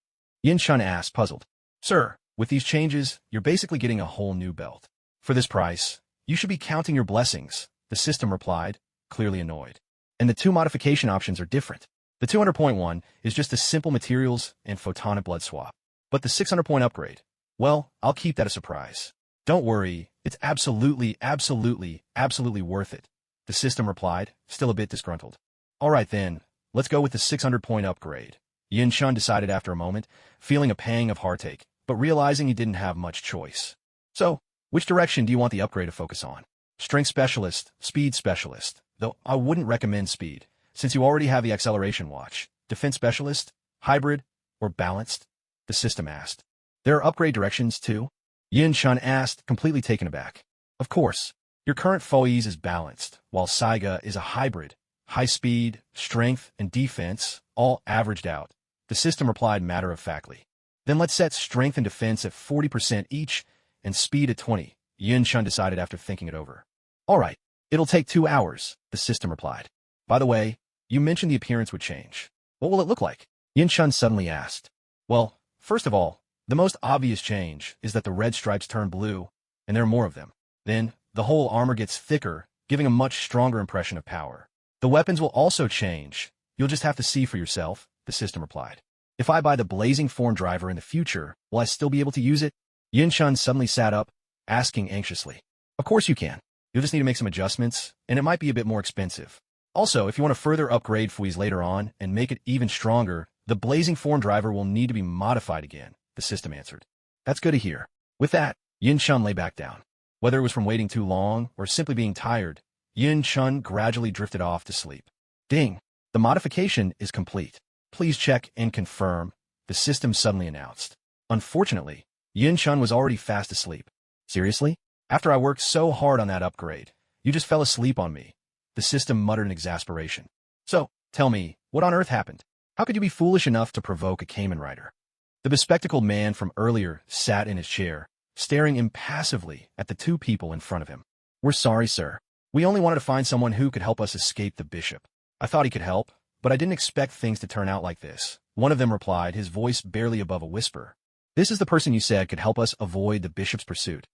Yun Chun asked, puzzled. Sir, with these changes, you're basically getting a whole new belt. For this price, you should be counting your blessings, the system replied, clearly annoyed. And the 2 modification options are different. The 200-point one is just a simple materials and photonic blood swap. But the 600-point upgrade, well, I'll keep that a surprise. Don't worry, it's absolutely worth it, the system replied, still a bit disgruntled. All right then, let's go with the 600-point upgrade. Yun Chun decided after a moment, feeling a pang of heartache, but realizing he didn't have much choice. So, which direction do you want the upgrade to focus on? Strength Specialist, Speed Specialist, though I wouldn't recommend Speed, since you already have the Acceleration Watch. Defense Specialist, Hybrid, or Balanced? The system asked. There are upgrade directions, too? Yun Chun asked, completely taken aback. Of course. Your current Faiz is Balanced, while Saiga is a Hybrid. High speed, strength, and defense, all averaged out. The system replied matter-of-factly. Then let's set strength and defense at 40% each, and speed at 20, Yun Chun decided after thinking it over. All right, it'll take 2 hours, the system replied. By the way, you mentioned the appearance would change. What will it look like? Yun Chun suddenly asked. Well, first of all, the most obvious change is that the red stripes turn blue, and there are more of them. Then, the whole armor gets thicker, giving a much stronger impression of power. The weapons will also change, You'll just have to see for yourself, the system replied. If I buy the blazing form driver in the future, will I still be able to use it? Yin-chun suddenly sat up, asking anxiously. Of course you can. You'll just need to make some adjustments, and it might be a bit more expensive. Also, if you want to further upgrade Fui's later on and make it even stronger, the blazing form driver will need to be modified again, the system answered. That's good to hear. With that, Yin-chun lay back down. Whether it was from waiting too long or simply being tired, Yin-chun gradually drifted off to sleep. Ding! The modification is complete. Please check and confirm, the system suddenly announced. Unfortunately, Yin-chun was already fast asleep. Seriously? After I worked so hard on that upgrade, you just fell asleep on me, the system muttered in exasperation. So, tell me, what on earth happened? How could you be foolish enough to provoke a Kamen rider? The bespectacled man from earlier sat in his chair, staring impassively at the two people in front of him. We're sorry, sir. We only wanted to find someone who could help us escape the bishop. I thought he could help, but I didn't expect things to turn out like this. One of them replied, his voice barely above a whisper. This is the person you said could help us avoid the bishop's pursuit.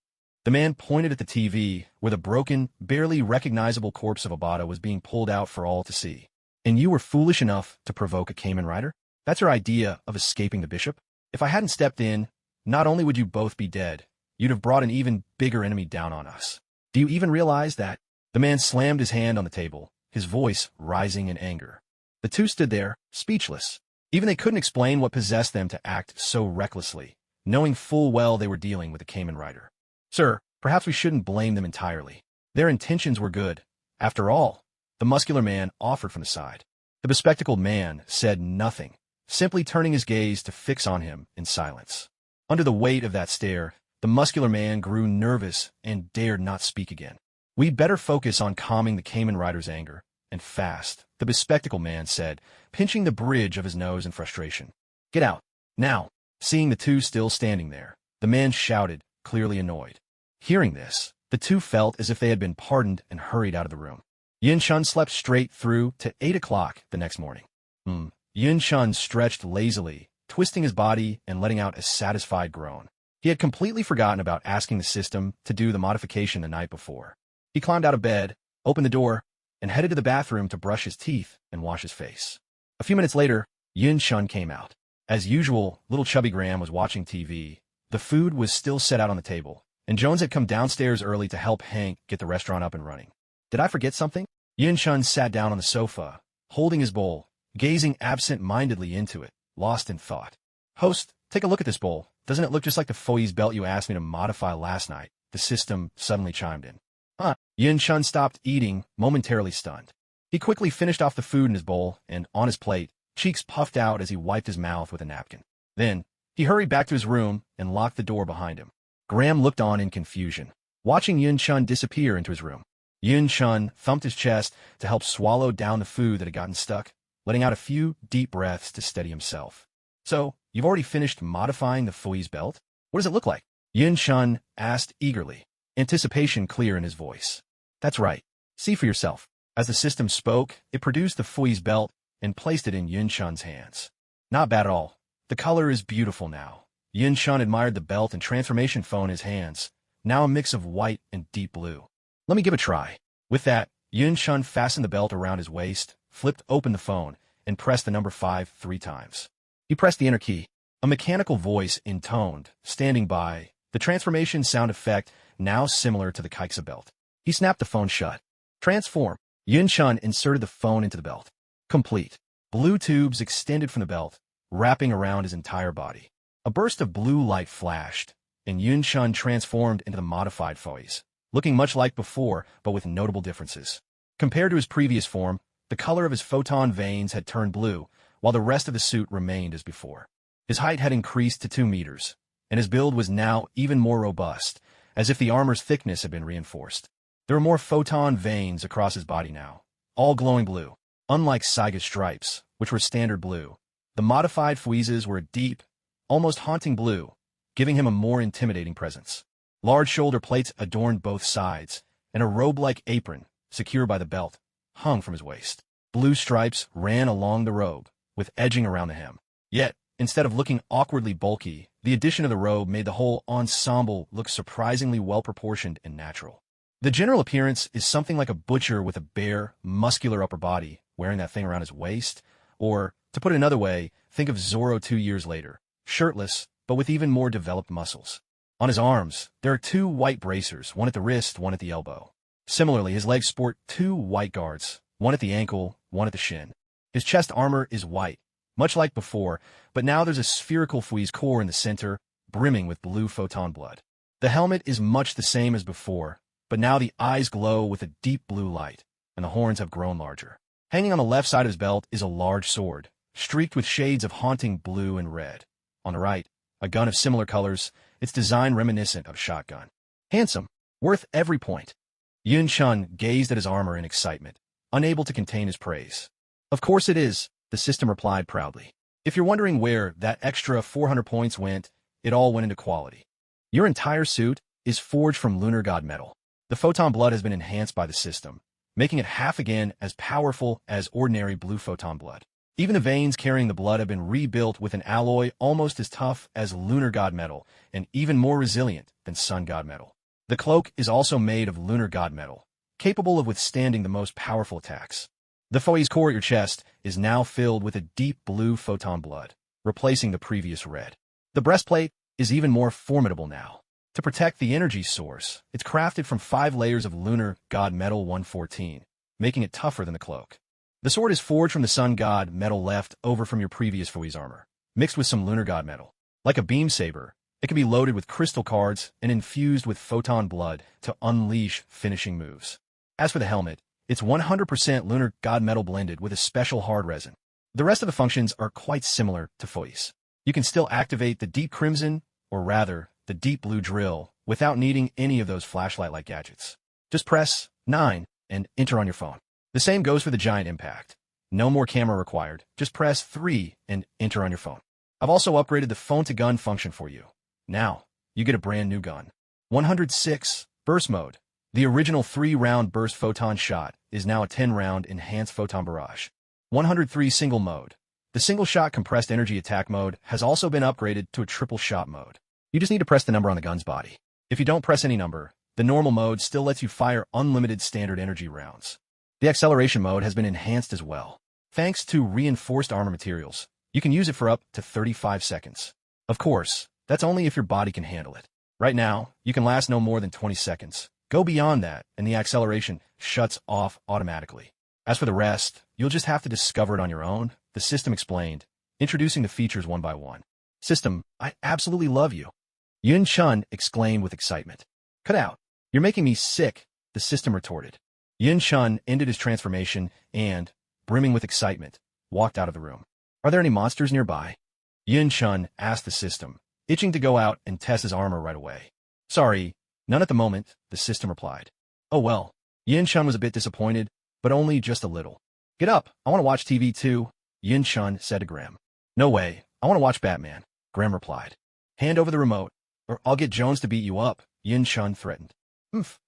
The man pointed at the TV, where the broken, barely recognizable corpse of Obata was being pulled out for all to see. And you were foolish enough to provoke a Kamen rider? That's your idea of escaping the bishop? If I hadn't stepped in, not only would you both be dead, you'd have brought an even bigger enemy down on us. Do you even realize that? The man slammed his hand on the table, his voice rising in anger. The two stood there, speechless. Even they couldn't explain what possessed them to act so recklessly, knowing full well they were dealing with a Kamen rider. Sir, perhaps we shouldn't blame them entirely. Their intentions were good. After all, the muscular man offered from the side. The bespectacled man said nothing, simply turning his gaze to fix on him in silence. Under the weight of that stare, the muscular man grew nervous and dared not speak again. We'd better focus on calming the Kamen rider's anger, and fast, the bespectacled man said, pinching the bridge of his nose in frustration. Get out, now. Seeing the two still standing there, the man shouted, clearly annoyed. Hearing this, the two felt as if they had been pardoned and hurried out of the room. Yin-chun slept straight through to 8 o'clock the next morning. Yin-chun stretched lazily, twisting his body and letting out a satisfied groan. He had completely forgotten about asking the system to do the modification the night before. He climbed out of bed, opened the door, and headed to the bathroom to brush his teeth and wash his face. A few minutes later, Yin-chun came out. As usual, little Chubby Graham was watching TV. The food was still set out on the table, and Jones had come downstairs early to help Hank get the restaurant up and running. Did I forget something? Yin-chun sat down on the sofa, holding his bowl, gazing absent-mindedly into it, lost in thought. Host, take a look at this bowl. Doesn't it look just like the Foi's belt you asked me to modify last night? The system suddenly chimed in. Huh. Yin-chun stopped eating, momentarily stunned. He quickly finished off the food in his bowl, and on his plate, cheeks puffed out as he wiped his mouth with a napkin. Then, he hurried back to his room and locked the door behind him. Graham looked on in confusion, watching Yin-chun disappear into his room. Yin-chun thumped his chest to help swallow down the food that had gotten stuck, letting out a few deep breaths to steady himself. So, you've already finished modifying the Foi's belt? What does it look like? Yin-chun asked eagerly, anticipation clear in his voice. That's right. See for yourself. As the system spoke, it produced the Foi's belt and placed it in Yin-chun's hands. Not bad at all. The color is beautiful now. Yin-chun admired the belt and transformation phone in his hands, now a mix of white and deep blue. Let me give it a try. With that, Yin-chun fastened the belt around his waist, flipped open the phone, and pressed the number 5 3 times. He pressed the enter key. A mechanical voice intoned, standing by, the transformation sound effect now similar to the Kaiksa belt. He snapped the phone shut. Transform. Yin-chun inserted the phone into the belt. Complete. Blue tubes extended from the belt, wrapping around his entire body. A burst of blue light flashed, and Yin-chun transformed into the modified Foi's, looking much like before, but with notable differences. Compared to his previous form, the color of his photon veins had turned blue, while the rest of the suit remained as before. His height had increased to 2 meters, and his build was now even more robust, as if the armor's thickness had been reinforced. There were more photon veins across his body now, all glowing blue. Unlike Saiga's stripes, which were standard blue, the modified Foi's were a deep, almost haunting blue, giving him a more intimidating presence. Large shoulder plates adorned both sides, and a robe-like apron, secured by the belt, hung from his waist. Blue stripes ran along the robe, with edging around the hem. Yet, instead of looking awkwardly bulky, the addition of the robe made the whole ensemble look surprisingly well-proportioned and natural. The general appearance is something like a butcher with a bare, muscular upper body, wearing that thing around his waist. Or, to put it another way, think of Zoro 2 years later, shirtless, but with even more developed muscles. On his arms, there are 2 white bracers, one at the wrist, one at the elbow. Similarly, his legs sport 2 white guards, one at the ankle, one at the shin. His chest armor is white, much like before, but now there's a spherical fuy's core in the center, brimming with blue photon blood. The helmet is much the same as before, but now the eyes glow with a deep blue light, and the horns have grown larger. Hanging on the left side of his belt is a large sword, streaked with shades of haunting blue and red. On the right, a gun of similar colors, its design reminiscent of a shotgun. Handsome, worth every point. Yun-chun gazed at his armor in excitement, unable to contain his praise. Of course it is, the system replied proudly. If you're wondering where that extra 400 points went, it all went into quality. Your entire suit is forged from lunar god metal. The photon blood has been enhanced by the system, making it half again as powerful as ordinary blue photon blood. Even the veins carrying the blood have been rebuilt with an alloy almost as tough as lunar god metal and even more resilient than sun god metal. The cloak is also made of lunar god metal, capable of withstanding the most powerful attacks. The fuy's core at your chest is now filled with a deep blue photon blood, replacing the previous red. The breastplate is even more formidable now. To protect the energy source, it's crafted from 5 layers of lunar god metal 114, making it tougher than the cloak. The sword is forged from the sun god metal left over from your previous fuy's armor, mixed with some lunar god metal. Like a beam saber, it can be loaded with crystal cards and infused with photon blood to unleash finishing moves. As for the helmet, it's 100% lunar god metal blended with a special hard resin. The rest of the functions are quite similar to fuy's. You can still activate the deep crimson, or rather, the deep blue drill, without needing any of those flashlight-like gadgets. Just press 9 and enter on your phone. The same goes for the giant impact. No more camera required. Just press 3 and enter on your phone. I've also upgraded the phone-to-gun function for you. Now, you get a brand new gun. 106 Burst Mode. The original 3-round burst photon shot is now a 10-round enhanced photon barrage. 103 Single Mode. The single-shot compressed energy attack mode has also been upgraded to a triple-shot mode. You just need to press the number on the gun's body. If you don't press any number, the normal mode still lets you fire unlimited standard energy rounds. The acceleration mode has been enhanced as well. Thanks to reinforced armor materials, you can use it for up to 35 seconds. Of course, that's only if your body can handle it. Right now, you can last no more than 20 seconds. Go beyond that, and the acceleration shuts off automatically. As for the rest, you'll just have to discover it on your own, the system explained, introducing the features one by one. System, I absolutely love you. Yun-chun exclaimed with excitement. Cut out. You're making me sick, the system retorted. Yun-chun ended his transformation and, brimming with excitement, walked out of the room. Are there any monsters nearby? Yun-chun asked the system, itching to go out and test his armor right away. Sorry, none at the moment, the system replied. Oh well. Yun-chun was a bit disappointed, but only just a little. Get up, I want to watch TV too, Yun-chun said to Graham. No way, I want to watch Batman, Graham replied. Hand over the remote, or I'll get Jones to beat you up, Yun-chun threatened.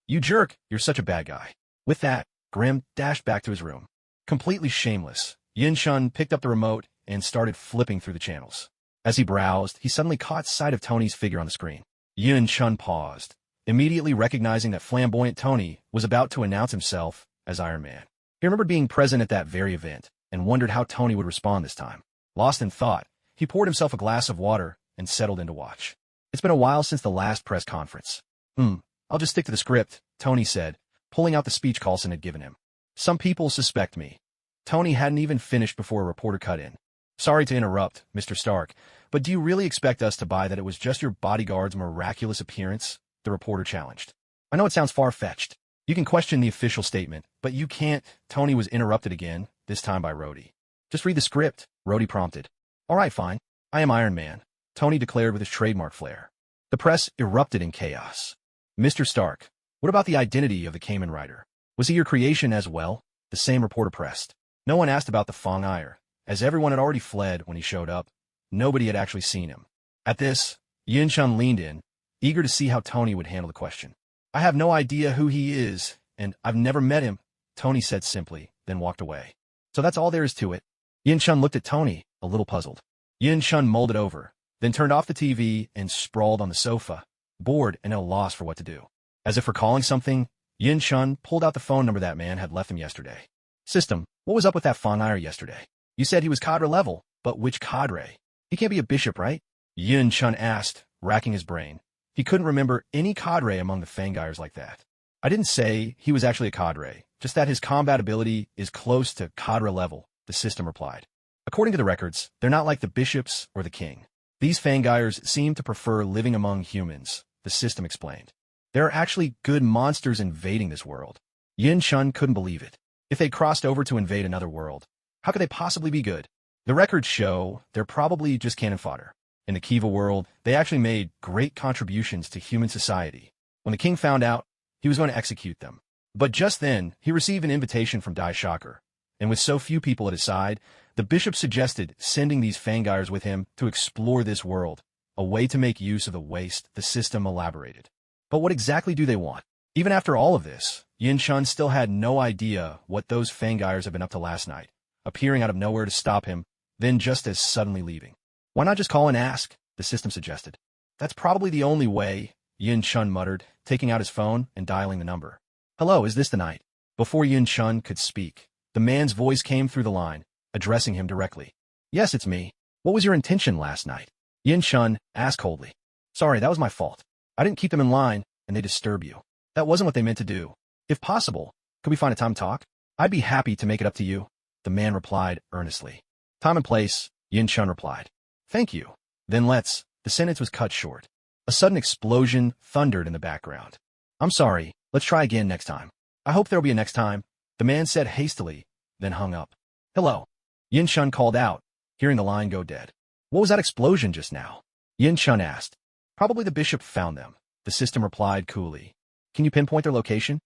You jerk, you're such a bad guy. With that, Graham dashed back to his room. Completely shameless, Yun-chun picked up the remote and started flipping through the channels. As he browsed, he suddenly caught sight of Tony's figure on the screen. Yun-chun paused, immediately recognizing that flamboyant Tony was about to announce himself as Iron Man. He remembered being present at that very event and wondered how Tony would respond this time. Lost in thought, he poured himself a glass of water and settled in to watch. It's been a while since the last press conference. I'll just stick to the script, Tony said, pulling out the speech Coulson had given him. Some people suspect me. Tony hadn't even finished before a reporter cut in. Sorry to interrupt, Mr. Stark, but do you really expect us to buy that it was just your bodyguard's miraculous appearance? The reporter challenged. I know it sounds far-fetched. You can question the official statement, but you can't. Tony was interrupted again, this time by Rhodey. Just read the script, Rhodey prompted. All right, fine. I am Iron Man, Tony declared with his trademark flair. The press erupted in chaos. Mr. Stark, what about the identity of the Kamen Rider? Was he your creation as well? The same reporter pressed. No one asked about the Fong Ire, as everyone had already fled when he showed up. Nobody had actually seen him. At this, Yun-chun leaned in, eager to see how Tony would handle the question. I have no idea who he is, and I've never met him, Tony said simply, then walked away. So that's all there is to it. Yun-chun looked at Tony, a little puzzled. Yun-chun mulled it over, then turned off the TV and sprawled on the sofa, bored and at a loss for what to do. As if recalling something, Yin Shun pulled out the phone number that man had left him yesterday. System, what was up with that Fangire yesterday? You said he was cadre level, but which cadre? He can't be a bishop, right? Yin Shun asked, racking his brain. He couldn't remember any cadre among the Fangires like that. I didn't say he was actually a cadre, just that his combat ability is close to cadre level, the system replied. According to the records, they're not like the bishops or the king. These Fangires seem to prefer living among humans, the system explained. There are actually good monsters invading this world. Yin Shun couldn't believe it. If they crossed over to invade another world, how could they possibly be good? The records show they're probably just cannon fodder. In the Kiva world, they actually made great contributions to human society. When the king found out, he was going to execute them. But just then, he received an invitation from Dai Shocker, and with so few people at his side, the bishop suggested sending these Fangires with him to explore this world, a way to make use of the waste the system elaborated. But what exactly do they want? Even after all of this, Yin Shun still had no idea what those Fangires had been up to last night, appearing out of nowhere to stop him, then just as suddenly leaving. Why not just call and ask? The system suggested. That's probably the only way, Yin Shun muttered, taking out his phone and dialing the number. Hello, is this the night? Before Yin Shun could speak, the man's voice came through the line, addressing him directly. Yes, it's me. What was your intention last night? Yin Shun asked coldly. Sorry, that was my fault. I didn't keep them in line, and they disturb you. That wasn't what they meant to do. If possible, could we find a time to talk? I'd be happy to make it up to you, the man replied earnestly. Time and place, Yin Shun replied. Thank you. Then let's. The sentence was cut short. A sudden explosion thundered in the background. I'm sorry, let's try again next time. I hope there'll be a next time, the man said hastily, then hung up. Hello. Yin Shun called out, hearing the line go dead. What was that explosion just now? Yin Shun asked. Probably the bishop found them, the system replied coolly. Can you pinpoint their location?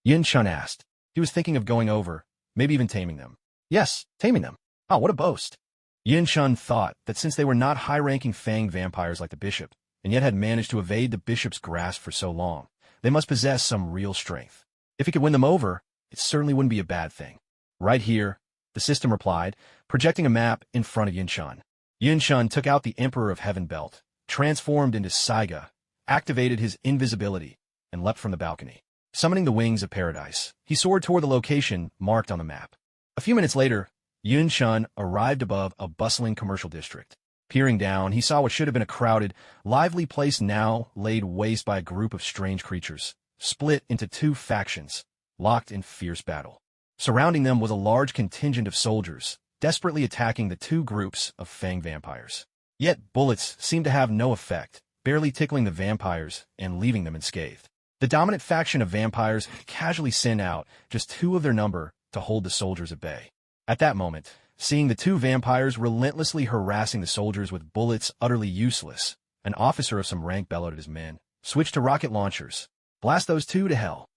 Yin Shun asked. He was thinking of going over, maybe even taming them. Yes, taming them. Oh, what a boast. Yin Shun thought that since they were not high-ranking fanged vampires like the bishop, and yet had managed to evade the bishop's grasp for so long, they must possess some real strength. If he could win them over, it certainly wouldn't be a bad thing. Right here, the system replied, projecting a map in front of Yin Shun. Yin Shun took out the Emperor of Heaven belt, transformed into Saiga, activated his invisibility, and leapt from the balcony. Summoning the wings of paradise, he soared toward the location marked on the map. A few minutes later, Yin Shun arrived above a bustling commercial district. Peering down, he saw what should have been a crowded, lively place now laid waste by a group of strange creatures, split into two factions, locked in fierce battle. Surrounding them was a large contingent of soldiers, desperately attacking the two groups of fanged vampires. Yet bullets seemed to have no effect, barely tickling the vampires and leaving them unscathed. The dominant faction of vampires casually sent out just two of their number to hold the soldiers at bay. At that moment, seeing the two vampires relentlessly harassing the soldiers with bullets utterly useless, an officer of some rank bellowed at his men, switched to rocket launchers. Blast those two to hell.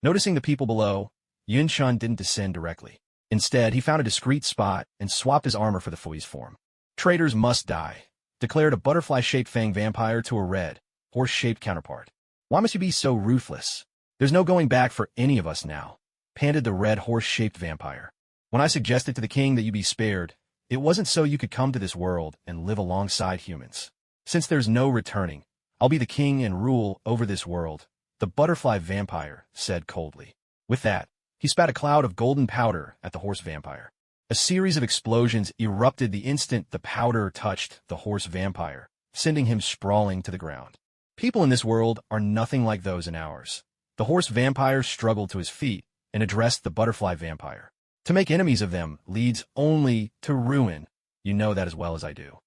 Noticing the people below, Yin Shun didn't descend directly. Instead, he found a discreet spot and swapped his armor for the Fui's form. Traitors must die, declared a butterfly-shaped fang vampire to a red, horse-shaped counterpart. Why must you be so ruthless? There's no going back for any of us now, panted the red horse-shaped vampire. When I suggested to the king that you be spared, it wasn't so you could come to this world and live alongside humans. Since there's no returning, I'll be the king and rule over this world, the butterfly vampire said coldly. With that, he spat a cloud of golden powder at the horse vampire. A series of explosions erupted the instant the powder touched the horse vampire, sending him sprawling to the ground. People in this world are nothing like those in ours. The horse vampire struggled to his feet and addressed the butterfly vampire. To make enemies of them leads only to ruin. You know that as well as I do.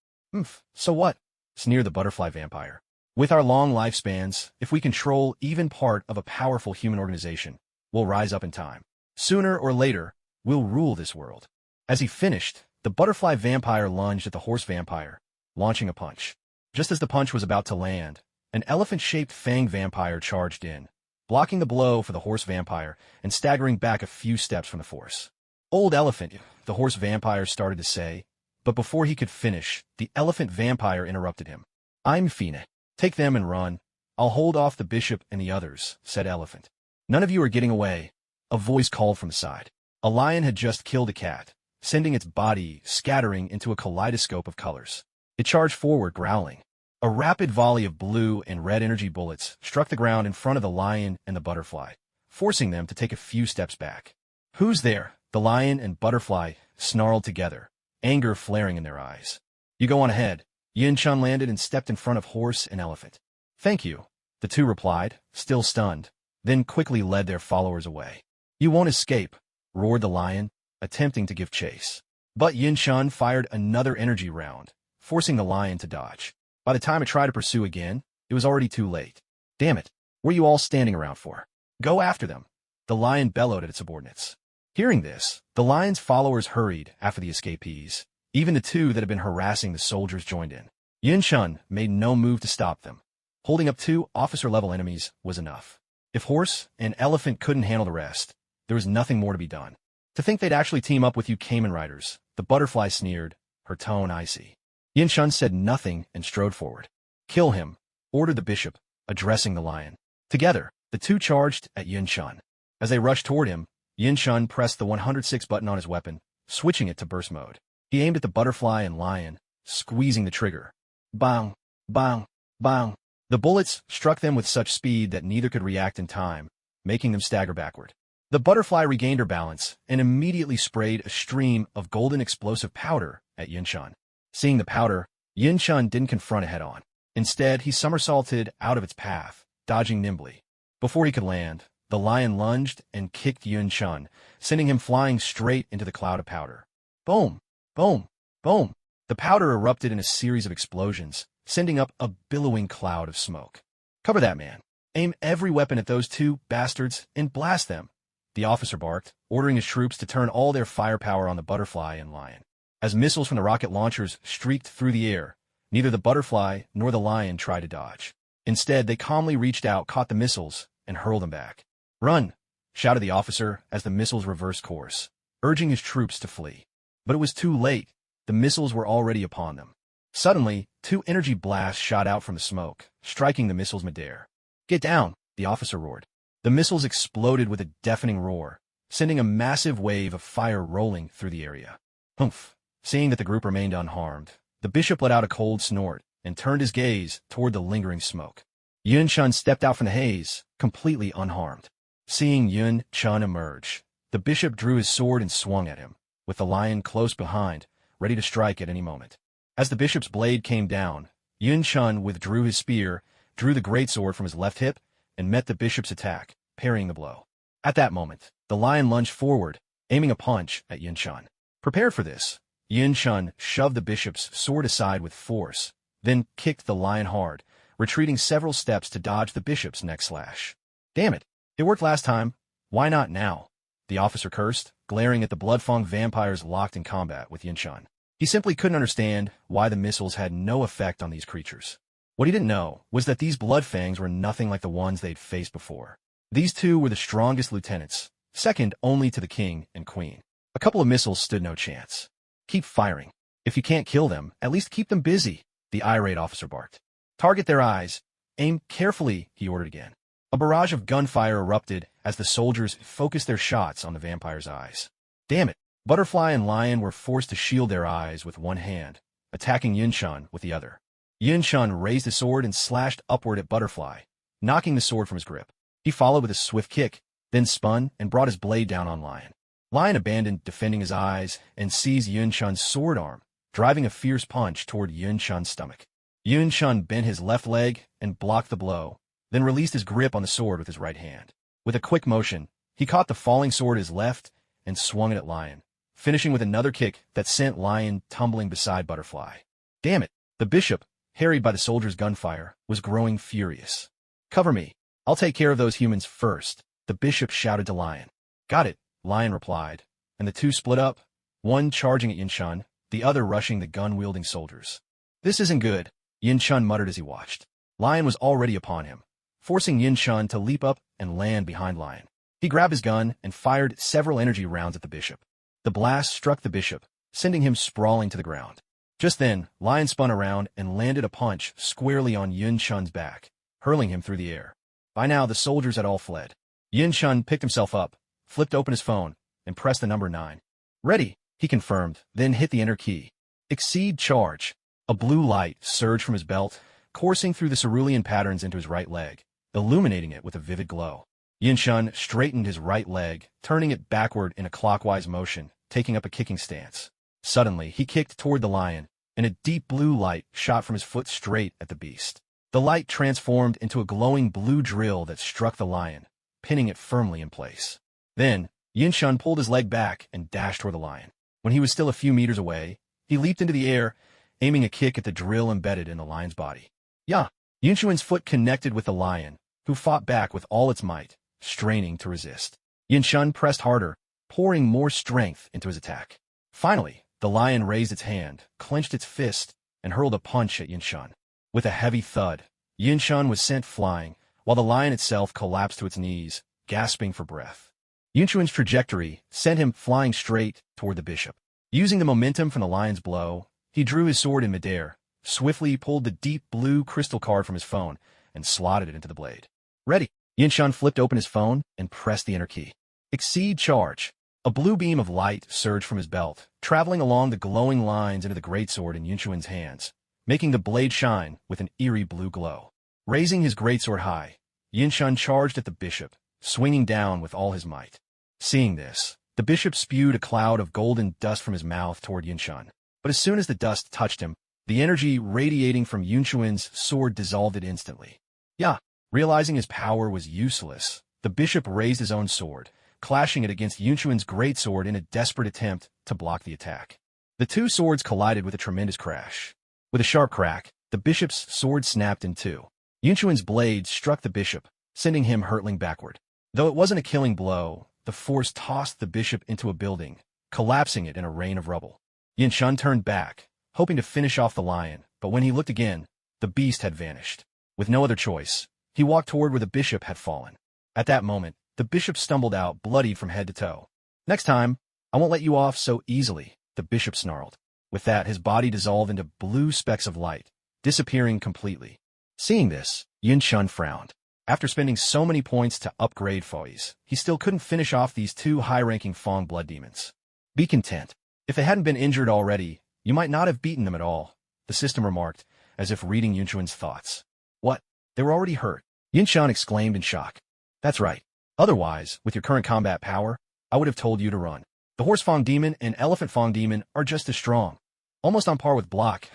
So what? Sneered the butterfly vampire. With our long lifespans, if we control even part of a powerful human organization, we'll rise up in time. Sooner or later, we'll rule this world. As he finished, the butterfly vampire lunged at the horse vampire, launching a punch. Just as the punch was about to land, an elephant-shaped fang vampire charged in, blocking the blow for the horse vampire and staggering back a few steps from the force. Old elephant, the horse vampire started to say, but before he could finish, the elephant vampire interrupted him. I'm Fina. Take them and run. I'll hold off the bishop and the others, said Elephant. None of you are getting away, a voice called from the side. A lion had just killed a cat, sending its body scattering into a kaleidoscope of colors. It charged forward, growling. A rapid volley of blue and red energy bullets struck the ground in front of the lion and the butterfly, forcing them to take a few steps back. "Who's there?" The lion and butterfly snarled together, anger flaring in their eyes. "You go on ahead." Yin-chun landed and stepped in front of horse and elephant. "Thank you," the two replied, still stunned, then quickly led their followers away. "You won't escape," roared the lion, attempting to give chase. But Yin-chun fired another energy round, forcing the lion to dodge. By the time it tried to pursue again, it was already too late. "Damn it, what are you all standing around for? Go after them!" The lion bellowed at its subordinates. Hearing this, the lion's followers hurried after the escapees. Even the two that had been harassing the soldiers joined in. Yin-chun made no move to stop them. Holding up 2 officer-level enemies was enough. If horse and elephant couldn't handle the rest, there was nothing more to be done. "To think they'd actually team up with you Kamen riders," the butterfly sneered, her tone icy. Yin-chun said nothing and strode forward. "Kill him," ordered the bishop, addressing the lion. Together, the two charged at Yin-chun. As they rushed toward him, Yin-chun pressed the 106 button on his weapon, switching it to burst mode. He aimed at the butterfly and lion, squeezing the trigger. Bang! Bang! Bang! The bullets struck them with such speed that neither could react in time, making them stagger backward. The butterfly regained her balance and immediately sprayed a stream of golden explosive powder at Yin-chun. Seeing the powder, Yin-chun didn't confront it head-on. Instead, he somersaulted out of its path, dodging nimbly. Before he could land, the lion lunged and kicked Yin-chun, sending him flying straight into the cloud of powder. Boom! Boom! Boom! The powder erupted in a series of explosions, sending up a billowing cloud of smoke. "Cover that man. Aim every weapon at those 2 bastards and blast them," the officer barked, ordering his troops to turn all their firepower on the butterfly and lion. As missiles from the rocket launchers streaked through the air, neither the butterfly nor the lion tried to dodge. Instead, they calmly reached out, caught the missiles, and hurled them back. "Run!" shouted the officer as the missiles reversed course, urging his troops to flee. But it was too late. The missiles were already upon them. Suddenly, 2 energy blasts shot out from the smoke, striking the missiles midair. "Get down!" the officer roared. The missiles exploded with a deafening roar, sending a massive wave of fire rolling through the area. Humph! Seeing that the group remained unharmed, the bishop let out a cold snort and turned his gaze toward the lingering smoke. Yin-chun stepped out from the haze, completely unharmed. Seeing Yin-chun emerge, the bishop drew his sword and swung at him, with the lion close behind, ready to strike at any moment. As the bishop's blade came down, Yin-chun withdrew his spear, drew the greatsword from his left hip, and met the bishop's attack, parrying the blow. At that moment, the lion lunged forward, aiming a punch at Yin-chun. Prepared for this, Yin-chun shoved the bishop's sword aside with force, then kicked the lion hard, retreating several steps to dodge the bishop's next slash. "Damn it! It worked last time. Why not now?" the officer cursed, glaring at the blood-fang vampires locked in combat with Yin-chun. He simply couldn't understand why the missiles had no effect on these creatures. What he didn't know was that these blood fangs were nothing like the ones they'd faced before. These 2 were the strongest lieutenants, second only to the king and queen. A couple of missiles stood no chance. "Keep firing. If you can't kill them, at least keep them busy," the irate officer barked. "Target their eyes. Aim carefully," he ordered again. A barrage of gunfire erupted as the soldiers focused their shots on the vampire's eyes. Damn it! Butterfly and lion were forced to shield their eyes with one hand, attacking Yin-chun with the other. Yin-chun raised his sword and slashed upward at Butterfly, knocking the sword from his grip. He followed with a swift kick, then spun and brought his blade down on Lion. Lion abandoned defending his eyes and seized Yin-chun's sword arm, driving a fierce punch toward Yin-chun's stomach. Yin-chun bent his left leg and blocked the blow, then released his grip on the sword with his right hand. With a quick motion, he caught the falling sword at his left and swung it at Lion, finishing with another kick that sent Lion tumbling beside Butterfly. Damn it! The bishop, harried by the soldiers' gunfire, was growing furious. "Cover me. I'll take care of those humans first," the bishop shouted to Lion. "Got it," Lion replied, and the two split up, one charging at Yin-chun, the other rushing the gun-wielding soldiers. "This isn't good," Yin-chun muttered as he watched. Lion was already upon him, forcing Yin-chun to leap up and land behind Lion. He grabbed his gun and fired several energy rounds at the bishop. The blast struck the bishop, sending him sprawling to the ground. Just then, Lion spun around and landed a punch squarely on Yin-chun's back, hurling him through the air. By now, the soldiers had all fled. Yin-chun picked himself up, flipped open his phone, and pressed the number 9. "Ready," he confirmed, then hit the enter key. "Exceed charge." A blue light surged from his belt, coursing through the cerulean patterns into his right leg, illuminating it with a vivid glow. Yinshun straightened his right leg, turning it backward in a clockwise motion, taking up a kicking stance. Suddenly, he kicked toward the lion, and a deep blue light shot from his foot straight at the beast. The light transformed into a glowing blue drill that struck the lion, pinning it firmly in place. Then, Yinshun pulled his leg back and dashed toward the lion. When he was still a few meters away, he leaped into the air, aiming a kick at the drill embedded in the lion's body. Yeah! Yinshun's foot connected with the lion, who fought back with all its might, straining to resist. Yinshun pressed harder, pouring more strength into his attack. Finally, the lion raised its hand, clenched its fist, and hurled a punch at Yinshun. With a heavy thud, Yinshun was sent flying, while the lion itself collapsed to its knees, gasping for breath. Yinshun's trajectory sent him flying straight toward the bishop. Using the momentum from the lion's blow, he drew his sword in midair, swiftly pulled the deep blue crystal card from his phone, and slotted it into the blade. Ready! Yinshun flipped open his phone and pressed the enter key. Exceed charge. A blue beam of light surged from his belt, traveling along the glowing lines into the greatsword in Yinshun's hands, making the blade shine with an eerie blue glow. Raising his greatsword high, Yinshun charged at the bishop, swinging down with all his might. Seeing this, the bishop spewed a cloud of golden dust from his mouth toward Yinshun. But as soon as the dust touched him, the energy radiating from Yinshun's sword dissolved it instantly. Yeah! Realizing his power was useless, the bishop raised his own sword, clashing it against Yinshun's greatsword in a desperate attempt to block the attack. The two swords collided with a tremendous crash. With a sharp crack, the bishop's sword snapped in two. Yinshun's blade struck the bishop, sending him hurtling backward. Though it wasn't a killing blow, the force tossed the bishop into a building, collapsing it in a rain of rubble. Yinshun turned back, hoping to finish off the lion, but when he looked again, the beast had vanished. With no other choice, he walked toward where the bishop had fallen. At that moment, the bishop stumbled out, bloodied from head to toe. Next time, I won't let you off so easily, the bishop snarled. With that, his body dissolved into blue specks of light, disappearing completely. Seeing this, Yinshun frowned. After spending so many points to upgrade foes, he still couldn't finish off these two high-ranking Fong blood demons. Be content. If they hadn't been injured already, you might not have beaten them at all, the system remarked, as if reading Yinshun's thoughts. What? They were already hurt? Yinshun exclaimed in shock. That's right. Otherwise, with your current combat power, I would have told you to run. The Horse Fong Demon and Elephant Fong Demon are just as strong. Almost on par with Block,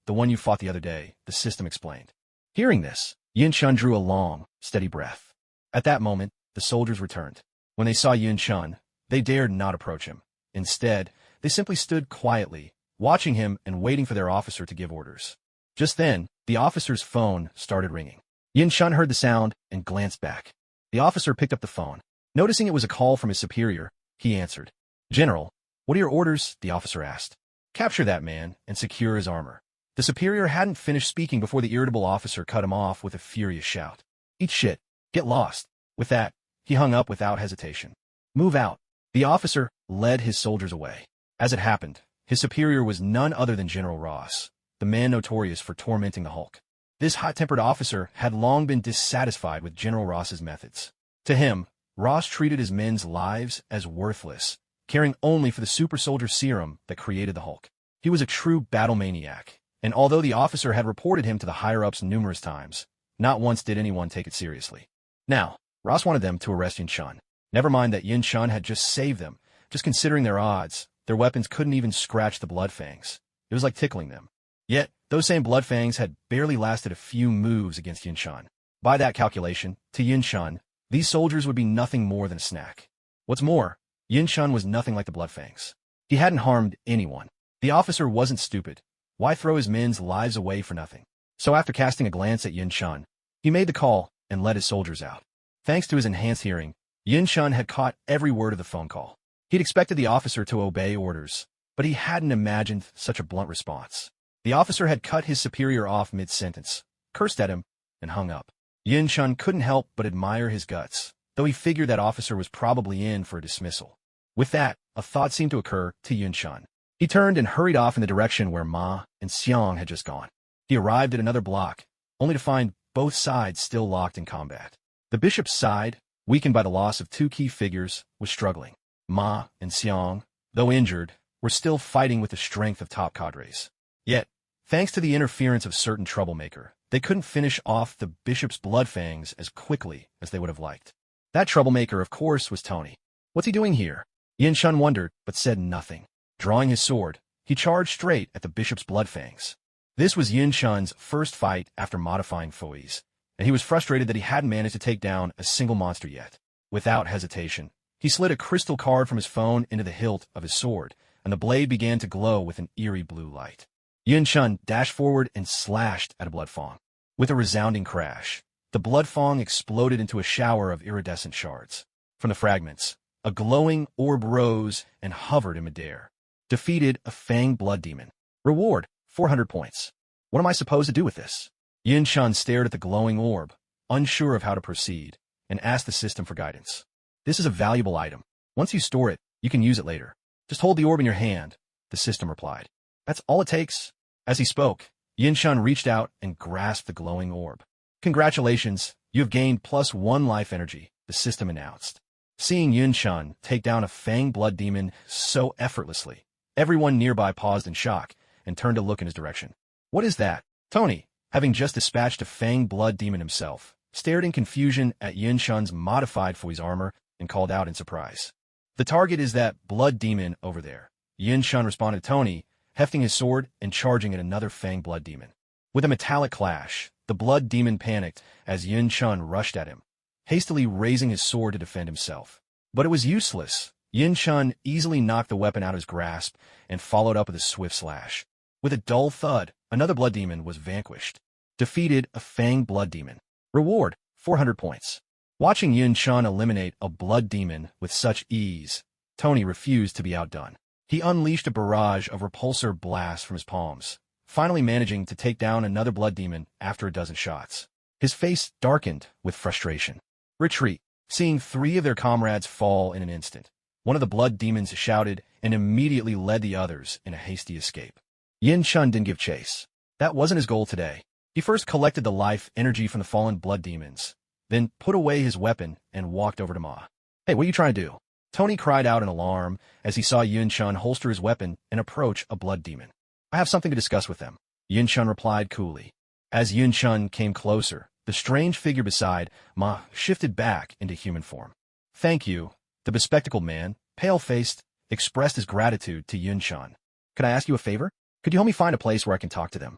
the one you fought the other day, the system explained. Hearing this, Yinshun drew a long, steady breath. At that moment, the soldiers returned. When they saw Yinshun, they dared not approach him. Instead, they simply stood quietly, watching him and waiting for their officer to give orders. Just then, the officer's phone started ringing. Yinshun heard the sound and glanced back. The officer picked up the phone. Noticing it was a call from his superior, he answered. General, what are your orders? The officer asked. Capture that man and secure his armor. The superior hadn't finished speaking before the irritable officer cut him off with a furious shout. Eat shit. Get lost. With that, he hung up without hesitation. Move out. The officer led his soldiers away. As it happened, his superior was none other than General Ross, the man notorious for tormenting the Hulk. This hot-tempered officer had long been dissatisfied with General Ross's methods. To him, Ross treated his men's lives as worthless, caring only for the super soldier serum that created the Hulk. He was a true battle maniac, and although the officer had reported him to the higher-ups numerous times, not once did anyone take it seriously. Now, Ross wanted them to arrest Yinshun. Never mind that Yinshun had just saved them. Just considering their odds, their weapons couldn't even scratch the blood fangs. It was like tickling them. Yet, those same blood fangs had barely lasted a few moves against Yinshun. By that calculation, to Yinshun, these soldiers would be nothing more than a snack. What's more, Yinshun was nothing like the blood fangs. He hadn't harmed anyone. The officer wasn't stupid. Why throw his men's lives away for nothing? So after casting a glance at Yinshun, he made the call and led his soldiers out. Thanks to his enhanced hearing, Yinshun had caught every word of the phone call. He'd expected the officer to obey orders, but he hadn't imagined such a blunt response. The officer had cut his superior off mid-sentence, cursed at him, and hung up. Yinshun couldn't help but admire his guts, though he figured that officer was probably in for a dismissal. With that, a thought seemed to occur to Yinshun. He turned and hurried off in the direction where Ma and Xiang had just gone. He arrived at another block, only to find both sides still locked in combat. The bishop's side, weakened by the loss of two key figures, was struggling. Ma and Xiang, though injured, were still fighting with the strength of top cadres. Yet, thanks to the interference of certain troublemaker, they couldn't finish off the bishop's blood fangs as quickly as they would have liked. That troublemaker, of course, was Tony. What's he doing here? Yin Shun wondered, but said nothing. Drawing his sword, he charged straight at the bishop's blood fangs. This was Yin Shun's first fight after modifying foes, and he was frustrated that he hadn't managed to take down a single monster yet. Without hesitation, he slid a crystal card from his phone into the hilt of his sword, and the blade began to glow with an eerie blue light. Yin Shun dashed forward and slashed at a blood fang. With a resounding crash, the blood fang exploded into a shower of iridescent shards. From the fragments, a glowing orb rose and hovered in midair. Defeated a Fang blood demon. Reward, 400 points. What am I supposed to do with this? Yin Shun stared at the glowing orb, unsure of how to proceed, and asked the system for guidance. This is a valuable item. Once you store it, you can use it later. Just hold the orb in your hand, the system replied. That's all it takes. As he spoke, Yin Shun reached out and grasped the glowing orb. Congratulations, you have gained +1 life energy, the system announced. Seeing Yin Shun take down a Fang blood demon so effortlessly, everyone nearby paused in shock and turned to look in his direction. What is that? Tony, having just dispatched a Fang blood demon himself, stared in confusion at Yin Shun's modified foe's armor and called out in surprise. The target is that blood demon over there. Yin Shun responded to Tony, hefting his sword and charging at another Fang blood demon. With a metallic clash, the blood demon panicked as Yin Shun rushed at him, hastily raising his sword to defend himself. But it was useless. Yin Shun easily knocked the weapon out of his grasp and followed up with a swift slash. With a dull thud, another blood demon was vanquished. Defeated a Fang blood demon. Reward, 400 points. Watching Yin Shun eliminate a blood demon with such ease, Tony refused to be outdone. He unleashed a barrage of repulsor blasts from his palms, finally managing to take down another blood demon after a dozen shots. His face darkened with frustration. Retreat. Seeing 3 of their comrades fall in an instant, one of the blood demons shouted and immediately led the others in a hasty escape. Yin Shun didn't give chase. That wasn't his goal today. He first collected the life energy from the fallen blood demons, then put away his weapon and walked over to Ma. Hey, what are you trying to do? Tony cried out in alarm as he saw Yin Shun holster his weapon and approach a blood demon. I have something to discuss with them, Yin Shun replied coolly. As Yin Shun came closer, the strange figure beside Ma shifted back into human form. Thank you, the bespectacled man, pale-faced, expressed his gratitude to Yin Shun. Could I ask you a favor? Could you help me find a place where I can talk to them?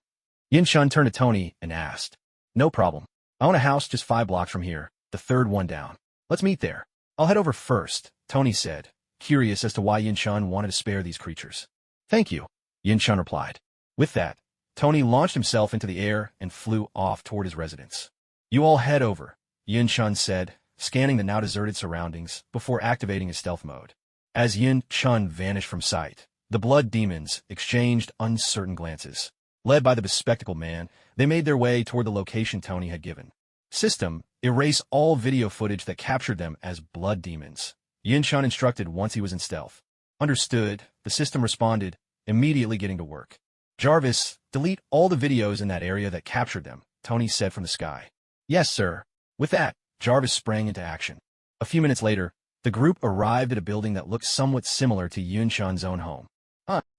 Yin Shun turned to Tony and asked. No problem. I own a house just 5 blocks from here, the third one down. Let's meet there. I'll head over first, Tony said, curious as to why Yin Shun wanted to spare these creatures. Thank you, Yin Shun replied. With that, Tony launched himself into the air and flew off toward his residence. You all head over, Yin Shun said, scanning the now deserted surroundings before activating his stealth mode. As Yin Shun vanished from sight, the blood demons exchanged uncertain glances. Led by the bespectacled man, they made their way toward the location Tony had given. System, erase all video footage that captured them as blood demons, Yin Shun instructed once he was in stealth. Understood, the system responded, immediately getting to work. Jarvis, delete all the videos in that area that captured them, Tony said from the sky. Yes, sir. With that, Jarvis sprang into action. A few minutes later, the group arrived at a building that looked somewhat similar to Yin Shun's own home.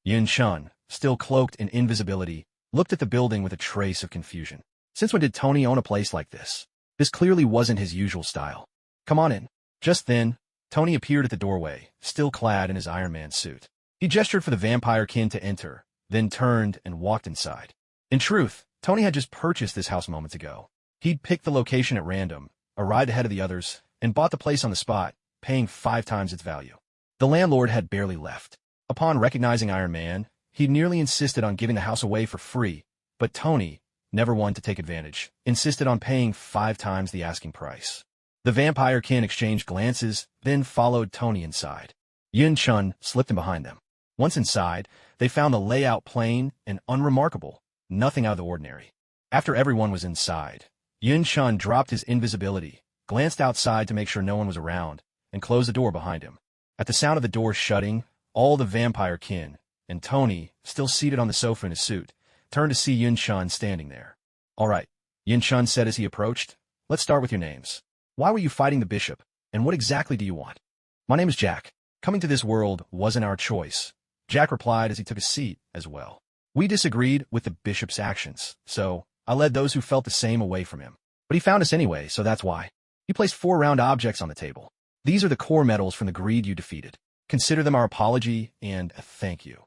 Yin Shun, still cloaked in invisibility, looked at the building with a trace of confusion. Since when did Tony own a place like this? This clearly wasn't his usual style. Come on in. Just then, Tony appeared at the doorway, still clad in his Iron Man suit. He gestured for the vampire kin to enter, then turned and walked inside. In truth, Tony had just purchased this house moments ago. He'd picked the location at random, arrived ahead of the others, and bought the place on the spot, paying 5 times its value. The landlord had barely left. Upon recognizing Iron Man, he nearly insisted on giving the house away for free, but Tony, never one to take advantage, insisted on paying 5 times the asking price. The vampire kin exchanged glances, then followed Tony inside. Yin Shun slipped in behind them. Once inside, they found the layout plain and unremarkable, nothing out of the ordinary. After everyone was inside, Yin Shun dropped his invisibility, glanced outside to make sure no one was around, and closed the door behind him. At the sound of the door shutting, all the vampire kin, and Tony, still seated on the sofa in his suit, turned to see Yin Shun standing there. All right, Yin Shun said as he approached. Let's start with your names. Why were you fighting the bishop, and what exactly do you want? My name is Jack. Coming to this world wasn't our choice, Jack replied as he took a seat as well. We disagreed with the bishop's actions, so I led those who felt the same away from him. But he found us anyway, so that's why. He placed 4 round objects on the table. These are the core metals from the greed you defeated. Consider them our apology and a thank you.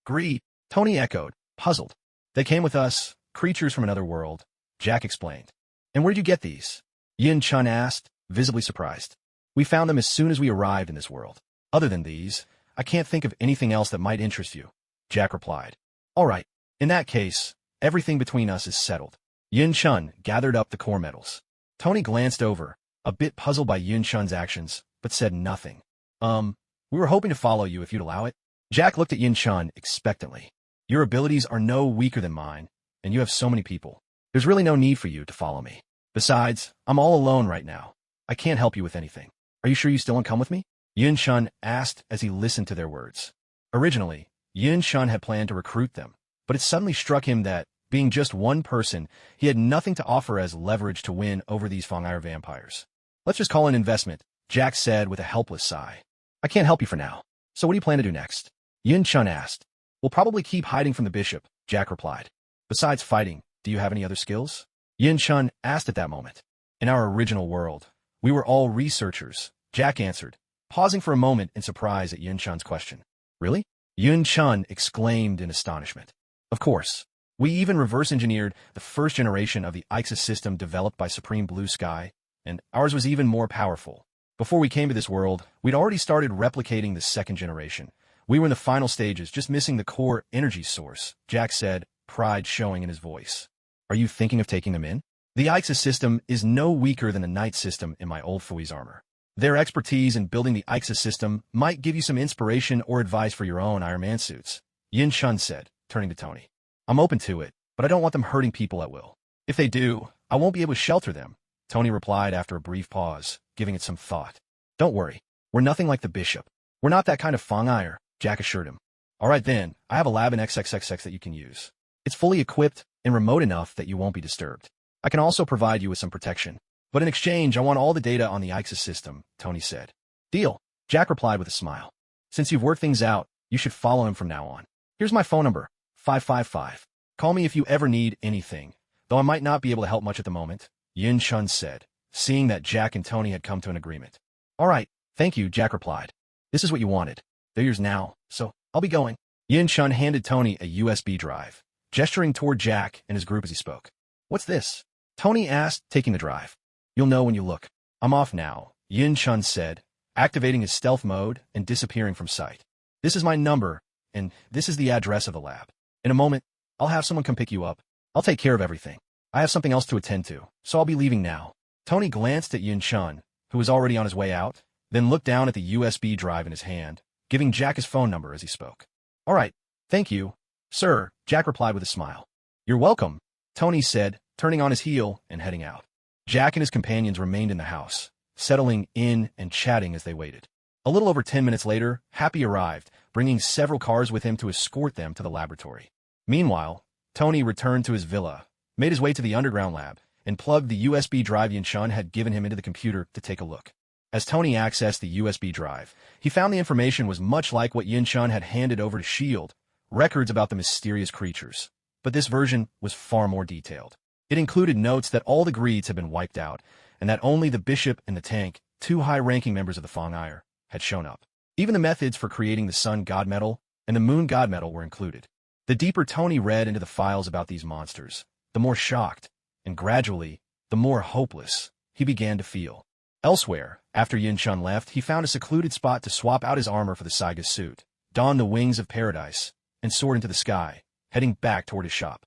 Greed? Tony echoed, puzzled. They came with us, creatures from another world, Jack explained. And where did you get these? Yin Chun asked, visibly surprised. We found them as soon as we arrived in this world. Other than these, I can't think of anything else that might interest you, Jack replied. All right, in that case, everything between us is settled. Yin Chun gathered up the core metals. Tony glanced over, a bit puzzled by Yin Chun's actions, but said nothing. We were hoping to follow you if you'd allow it. Jack looked at Yin Chun expectantly. Your abilities are no weaker than mine, and you have so many people. There's really no need for you to follow me. Besides, I'm all alone right now. I can't help you with anything. Are you sure you still want to come with me? Yin Chun asked as he listened to their words. Originally, Yin Chun had planned to recruit them, but it suddenly struck him that, being just one person, he had nothing to offer as leverage to win over these Fangire vampires. Let's just call it an investment, Jack said with a helpless sigh. I can't help you for now. So what do you plan to do next? Yin Chun asked. We'll probably keep hiding from the bishop, Jack replied. Besides fighting, do you have any other skills? Yin Chun asked at that moment. In our original world, we were all researchers, Jack answered, pausing for a moment in surprise at Yin Chun's question. Really? Yin Chun exclaimed in astonishment. Of course. We even reverse-engineered the first generation of the Ixis system developed by Supreme Blue Sky, and ours was even more powerful. Before we came to this world, we'd already started replicating the second generation. We were in the final stages, just missing the core energy source, Jack said, pride showing in his voice. Are you thinking of taking them in? The Ixis system is no weaker than the Knight system in my old Fui's armor. Their expertise in building the Ixis system might give you some inspiration or advice for your own Iron Man suits, Yin Chun said, turning to Tony. I'm open to it, but I don't want them hurting people at will. If they do, I won't be able to shelter them, Tony replied after a brief pause, giving it some thought. Don't worry, we're nothing like the bishop. We're not that kind of Fangire, Jack assured him. All right then, I have a lab in XXXX that you can use. It's fully equipped and remote enough that you won't be disturbed. I can also provide you with some protection. But in exchange, I want all the data on the Ixis system, Tony said. Deal, Jack replied with a smile. Since you've worked things out, you should follow him from now on. Here's my phone number, 555. Call me if you ever need anything, though I might not be able to help much at the moment, Yin Chun said, seeing that Jack and Tony had come to an agreement. All right, thank you, Jack replied. This is what you wanted. They're yours now, so I'll be going. Yin Chun handed Tony a USB drive, gesturing toward Jack and his group as he spoke. What's this? Tony asked, taking the drive. You'll know when you look. I'm off now, Yin Chun said, activating his stealth mode and disappearing from sight. This is my number, and this is the address of the lab. In a moment, I'll have someone come pick you up. I'll take care of everything. I have something else to attend to, so I'll be leaving now. Tony glanced at Yin Chun, who was already on his way out, then looked down at the USB drive in his hand, giving Jack his phone number as he spoke. All right, thank you, sir, Jack replied with a smile. You're welcome, Tony said, turning on his heel and heading out. Jack and his companions remained in the house, settling in and chatting as they waited. A little over 10 minutes later, Happy arrived, bringing several cars with him to escort them to the laboratory. Meanwhile, Tony returned to his villa, made his way to the underground lab, and plugged the USB drive Yin Chun had given him into the computer to take a look. As Tony accessed the USB drive, he found the information was much like what Yin Chun had handed over to S.H.I.E.L.D., records about the mysterious creatures. But this version was far more detailed. It included notes that all the Greeds had been wiped out, and that only the Bishop and the Tank, 2 high-ranking members of the Fangire, had shown up. Even the methods for creating the Sun God Metal and the Moon God Metal were included. The deeper Tony read into the files about these monsters, the more shocked, and gradually, the more hopeless, he began to feel. Elsewhere, after Yin Chun left, he found a secluded spot to swap out his armor for the Saiga suit, don the wings of paradise, and soar into the sky, heading back toward his shop.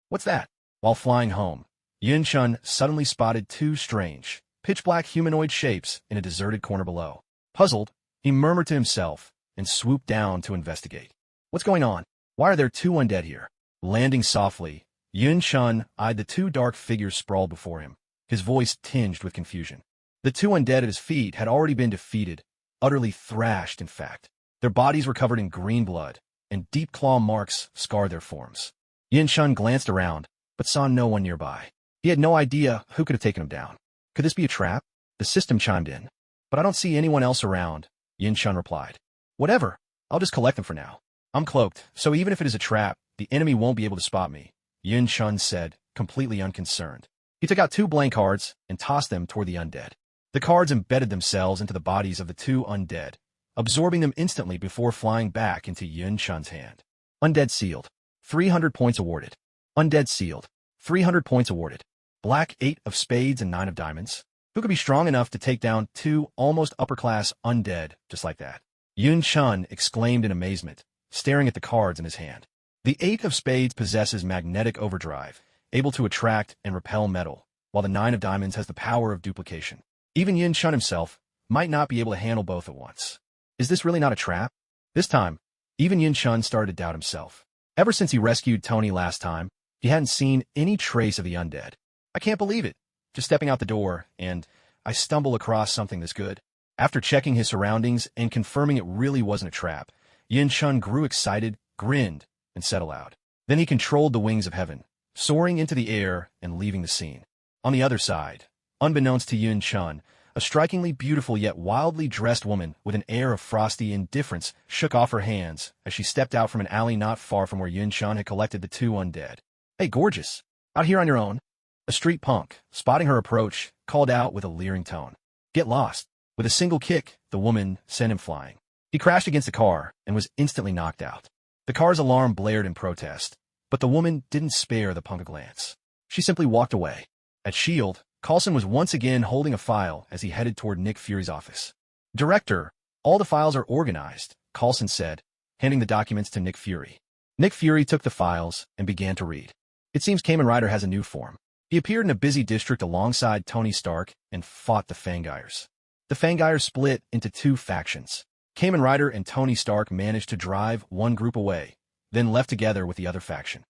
What's that? While flying home, Yin Chun suddenly spotted 2 strange, pitch-black humanoid shapes in a deserted corner below. Puzzled, he murmured to himself and swooped down to investigate. What's going on? Why are there 2 undead here? Landing softly, Yin Chun eyed the 2 dark figures sprawled before him, his voice tinged with confusion. The 2 undead at his feet had already been defeated, utterly thrashed in fact. Their bodies were covered in green blood, and deep claw marks scarred their forms. Yin Chun glanced around, but saw no one nearby. He had no idea who could have taken him down. Could this be a trap? The system chimed in. But I don't see anyone else around, Yin Chun replied. Whatever, I'll just collect them for now. I'm cloaked, so even if it is a trap, the enemy won't be able to spot me, Yin Chun said, completely unconcerned. He took out 2 blank cards and tossed them toward the undead. The cards embedded themselves into the bodies of the 2 undead, absorbing them instantly before flying back into Yun Chun's hand. Undead sealed. 300 points awarded. Undead sealed. 300 points awarded. Black 8 of spades and 9 of diamonds. Who could be strong enough to take down 2 almost upper-class undead just like that? Yun Chun exclaimed in amazement, staring at the cards in his hand. The 8 of spades possesses magnetic overdrive, able to attract and repel metal, while the 9 of diamonds has the power of duplication. Even Yun Chun himself might not be able to handle both at once. Is this really not a trap? This time, even Yun Chun started to doubt himself. Ever since he rescued Tony last time, he hadn't seen any trace of the undead. I can't believe it. Just stepping out the door, and I stumble across something this good. After checking his surroundings and confirming it really wasn't a trap, Yun Chun grew excited, grinned, and said aloud. Then he controlled the wings of heaven, soaring into the air and leaving the scene. On the other side, unbeknownst to Yun Chun, a strikingly beautiful yet wildly dressed woman with an air of frosty indifference shook off her hands as she stepped out from an alley not far from where Yun Chun had collected the 2 undead. Hey, gorgeous. Out here on your own? A street punk, spotting her approach, called out with a leering tone. Get lost. With a single kick, the woman sent him flying. He crashed against the car and was instantly knocked out. The car's alarm blared in protest, but the woman didn't spare the punk a glance. She simply walked away. At S.H.I.E.L.D., Coulson was once again holding a file as he headed toward Nick Fury's office. Director, all the files are organized, Coulson said, handing the documents to Nick Fury. Nick Fury took the files and began to read. It seems Kamen Rider has a new form. He appeared in a busy district alongside Tony Stark and fought the Fangires. The Fangires split into 2 factions. Kamen Rider and Tony Stark managed to drive one group away, then left together with the other faction.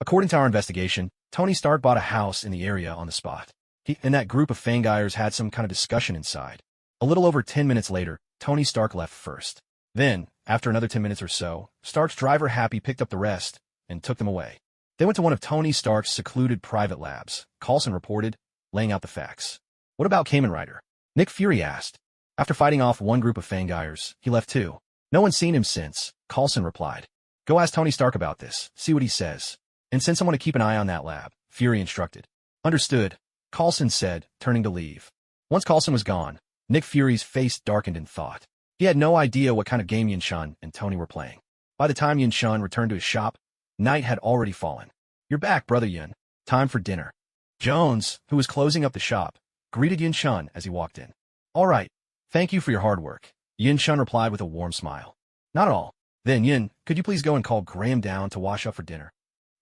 According to our investigation, Tony Stark bought a house in the area on the spot. He and that group of Fangires had some kind of discussion inside. A little over 10 minutes later, Tony Stark left first. Then, after another 10 minutes or so, Stark's driver Happy picked up the rest and took them away. They went to one of Tony Stark's secluded private labs, Coulson reported, laying out the facts. What about Kamen Rider? Nick Fury asked. After fighting off one group of Fangires, he left too. No one's seen him since, Coulson replied. Go ask Tony Stark about this, see what he says. And send someone to keep an eye on that lab, Fury instructed. Understood, Coulson said, turning to leave. Once Coulson was gone, Nick Fury's face darkened in thought. He had no idea what kind of game Yun Chun and Tony were playing. By the time Yun Chun returned to his shop, night had already fallen. You're back, brother Yun. Time for dinner. Jones, who was closing up the shop, greeted Yun Chun as he walked in. All right. Thank you for your hard work. Yun Chun replied with a warm smile. Not at all. Then, Yun, could you please go and call Graham down to wash up for dinner?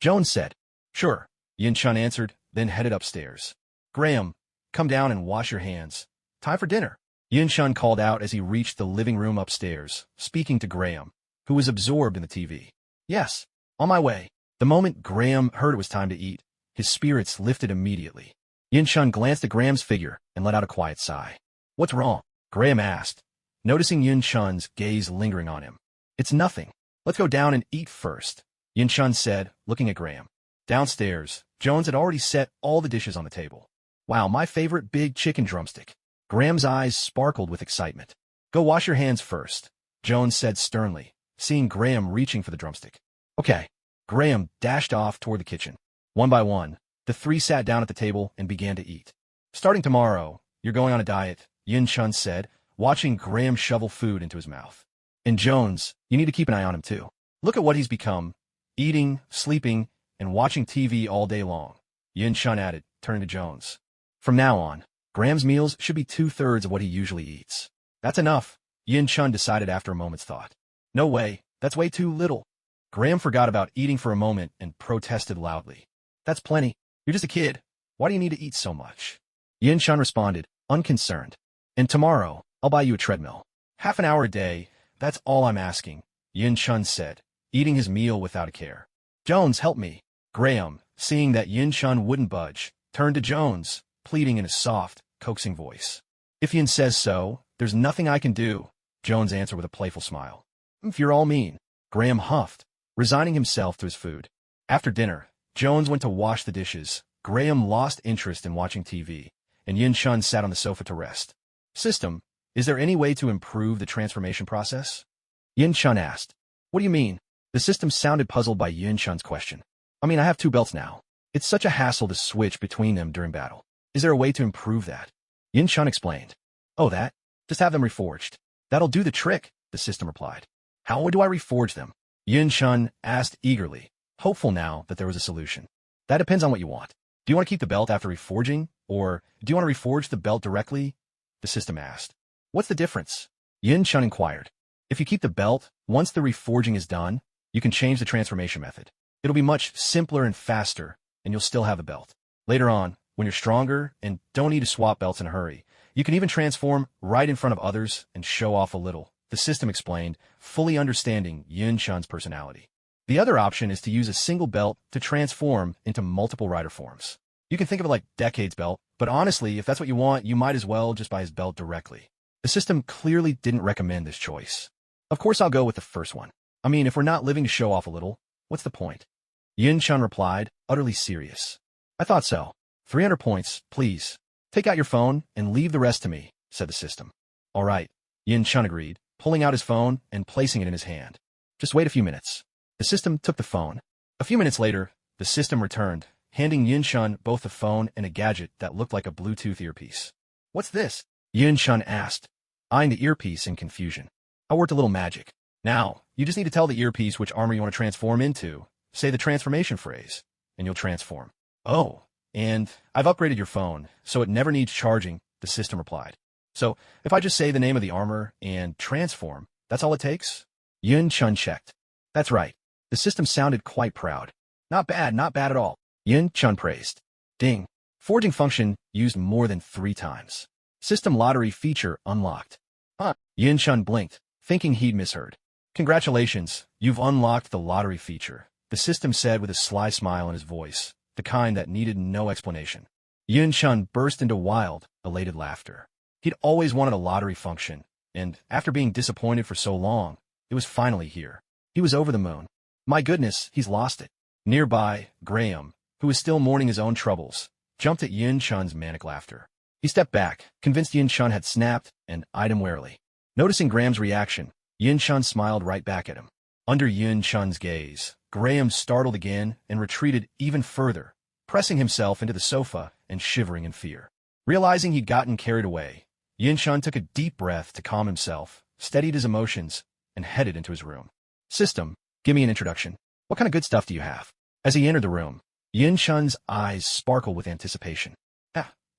Jones said. Sure. Yun Chun answered, then headed upstairs. Graham, come down and wash your hands. Time for dinner. Yun Chun called out as he reached the living room upstairs, speaking to Graham, who was absorbed in the TV. Yes, on my way. The moment Graham heard it was time to eat, his spirits lifted immediately. Yun Chun glanced at Graham's figure and let out a quiet sigh. What's wrong? Graham asked, noticing Yun Chun's gaze lingering on him. It's nothing. Let's go down and eat first, Yun Chun said, looking at Graham. Downstairs, Jones had already set all the dishes on the table. Wow, my favorite big chicken drumstick. Graham's eyes sparkled with excitement. Go wash your hands first, Jones said sternly, seeing Graham reaching for the drumstick. Okay. Graham dashed off toward the kitchen. One by one, the 3 sat down at the table and began to eat. Starting tomorrow, you're going on a diet, Yun Chun said, watching Graham shovel food into his mouth. And Jones, you need to keep an eye on him too. Look at what he's become, eating, sleeping, and watching TV all day long, Yun Chun added, turning to Jones. From now on, Graham's meals should be 2/3 of what he usually eats. That's enough, Yun Chun decided after a moment's thought. No way, that's way too little. Graham forgot about eating for a moment and protested loudly. That's plenty. You're just a kid. Why do you need to eat so much? Yun Chun responded, unconcerned. And tomorrow, I'll buy you a treadmill. Half an hour a day, that's all I'm asking, Yun Chun said, eating his meal without a care. Jones, help me. Graham, seeing that Yun Chun wouldn't budge, turned to Jones, pleading in a soft, coaxing voice. If Yun says so, there's nothing I can do, Jones answered with a playful smile. If you're all mean, Graham huffed, resigning himself to his food. After dinner, Jones went to wash the dishes. Graham lost interest in watching TV, and Yun Chun sat on the sofa to rest. System, is there any way to improve the transformation process? Yun Chun asked. What do you mean? The system sounded puzzled by Yun Chun's question. I mean, I have 2 belts now. It's such a hassle to switch between them during battle. Is there a way to improve that? Yin-chun explained. Oh, that? Just have them reforged. That'll do the trick, the system replied. How do I reforge them? Yin-chun asked eagerly, hopeful now that there was a solution. That depends on what you want. Do you want to keep the belt after reforging, or do you want to reforge the belt directly? The system asked. What's the difference? Yin-chun inquired. If you keep the belt, once the reforging is done, you can change the transformation method. It'll be much simpler and faster, and you'll still have the belt. Later on, when you're stronger and don't need to swap belts in a hurry, you can even transform right in front of others and show off a little, the system explained, fully understanding Yin-chun's personality. The other option is to use a single belt to transform into multiple rider forms. You can think of it like Decade's belt, but honestly, if that's what you want, you might as well just buy his belt directly. The system clearly didn't recommend this choice. Of course I'll go with the first one. I mean, if we're not living to show off a little, what's the point? Yin-chun replied, utterly serious. I thought so. 300 points, please. Take out your phone and leave the rest to me, said the system. All right, Yin-chun agreed, pulling out his phone and placing it in his hand. Just wait a few minutes. The system took the phone. A few minutes later, the system returned, handing Yin-chun both the phone and a gadget that looked like a Bluetooth earpiece. What's this? Yin-chun asked, eyeing the earpiece in confusion. I worked a little magic. Now, you just need to tell the earpiece which armor you want to transform into. Say the transformation phrase, and you'll transform. Oh, and I've upgraded your phone, so it never needs charging, the system replied. So, if I just say the name of the armor and transform, that's all it takes? Yin-chun checked. That's right. The system sounded quite proud. Not bad at all. Yin-chun praised. Ding. Forging function used more than 3 times. System lottery feature unlocked. Huh. Yin-chun blinked, thinking he'd misheard. Congratulations, you've unlocked the lottery feature, the system said with a sly smile in his voice, the kind that needed no explanation. Yin-chun burst into wild, elated laughter. He'd always wanted a lottery function, and after being disappointed for so long, it was finally here. He was over the moon. My goodness, he's lost it. Nearby, Graham, who was still mourning his own troubles, jumped at Yin-chun's manic laughter. He stepped back, convinced Yin-chun had snapped, and eyed him warily. Noticing Graham's reaction, Yin-chun smiled right back at him. Under Yin-chun's gaze, Graham startled again and retreated even further, pressing himself into the sofa and shivering in fear. Realizing he'd gotten carried away, Yin-chun took a deep breath to calm himself, steadied his emotions, and headed into his room. System, give me an introduction. What kind of good stuff do you have? As he entered the room, Yin-chun's eyes sparkled with anticipation.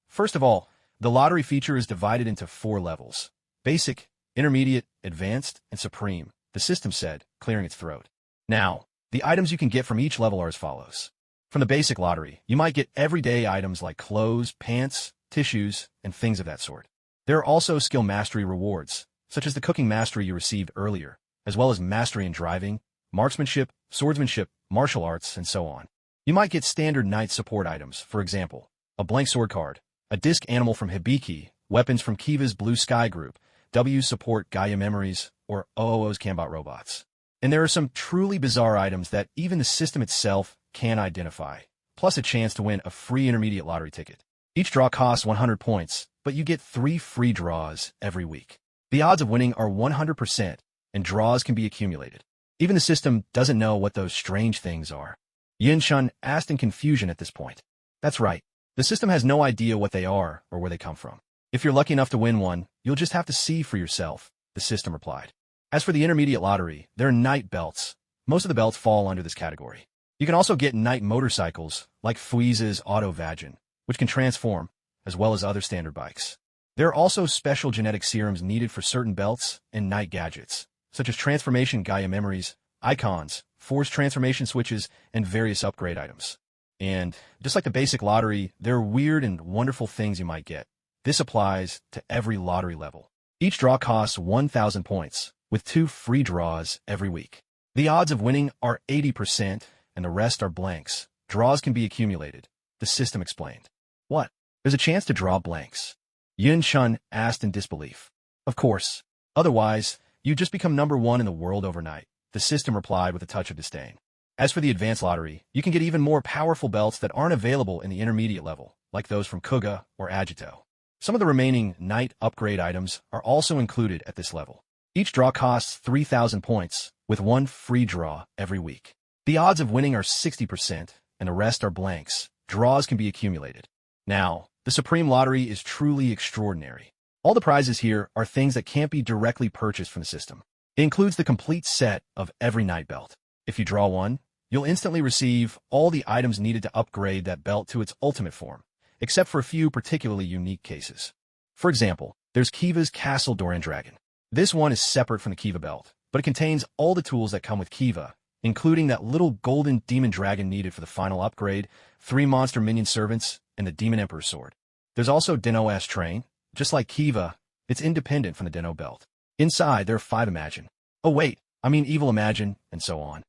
First of all, the lottery feature is divided into 4 levels. Basic, Intermediate, Advanced, and Supreme, the system said, clearing its throat. Now, the items you can get from each level are as follows. From the basic lottery, you might get everyday items like clothes, pants, tissues, and things of that sort. There are also skill mastery rewards, such as the cooking mastery you received earlier, as well as mastery in driving, marksmanship, swordsmanship, martial arts, and so on. You might get standard knight support items, for example, a blank sword card, a disc animal from Hibiki, weapons from Kiva's Blue Sky Group, W's support Gaia Memories, or OOO's Cambot robots. And there are some truly bizarre items that even the system itself can't identify, plus a chance to win a free intermediate lottery ticket. Each draw costs 100 points, but you get 3 free draws every week. The odds of winning are 100%, and draws can be accumulated. Even the system doesn't know what those strange things are. Yin-chun asked in confusion at this point. That's right. The system has no idea what they are or where they come from. If you're lucky enough to win one, you'll just have to see for yourself, the system replied. As for the intermediate lottery, there are knight belts. Most of the belts fall under this category. You can also get knight motorcycles, like Fuiza's Auto Vagin, which can transform, as well as other standard bikes. There are also special genetic serums needed for certain belts and knight gadgets, such as transformation Gaia memories, icons, force transformation switches, and various upgrade items. And, just like the basic lottery, there are weird and wonderful things you might get. This applies to every lottery level. Each draw costs 1,000 points, with 2 free draws every week. The odds of winning are 80%, and the rest are blanks. Draws can be accumulated, the system explained. What? There's a chance to draw blanks? Yin-chun asked in disbelief. Of course. Otherwise, you'd just become #1 in the world overnight, the system replied with a touch of disdain. As for the advanced lottery, you can get even more powerful belts that aren't available in the intermediate level, like those from Kuga or Agito. Some of the remaining knight upgrade items are also included at this level. Each draw costs 3,000 points, with 1 free draw every week. The odds of winning are 60%, and the rest are blanks. Draws can be accumulated. Now, the Supreme Lottery is truly extraordinary. All the prizes here are things that can't be directly purchased from the system. It includes the complete set of every night belt. If you draw one, you'll instantly receive all the items needed to upgrade that belt to its ultimate form, except for a few particularly unique cases. For example, there's Kiva's Castle Doran Dragon. This one is separate from the Kiva belt, but it contains all the tools that come with Kiva, including that little golden demon dragon needed for the final upgrade, 3 monster minion servants, and the Demon Emperor's sword. There's also Den-O's train. Just like Kiva, it's independent from the Den-O belt. Inside, there are 5 Imagine. Oh wait, I mean Evil Imagine, and so on.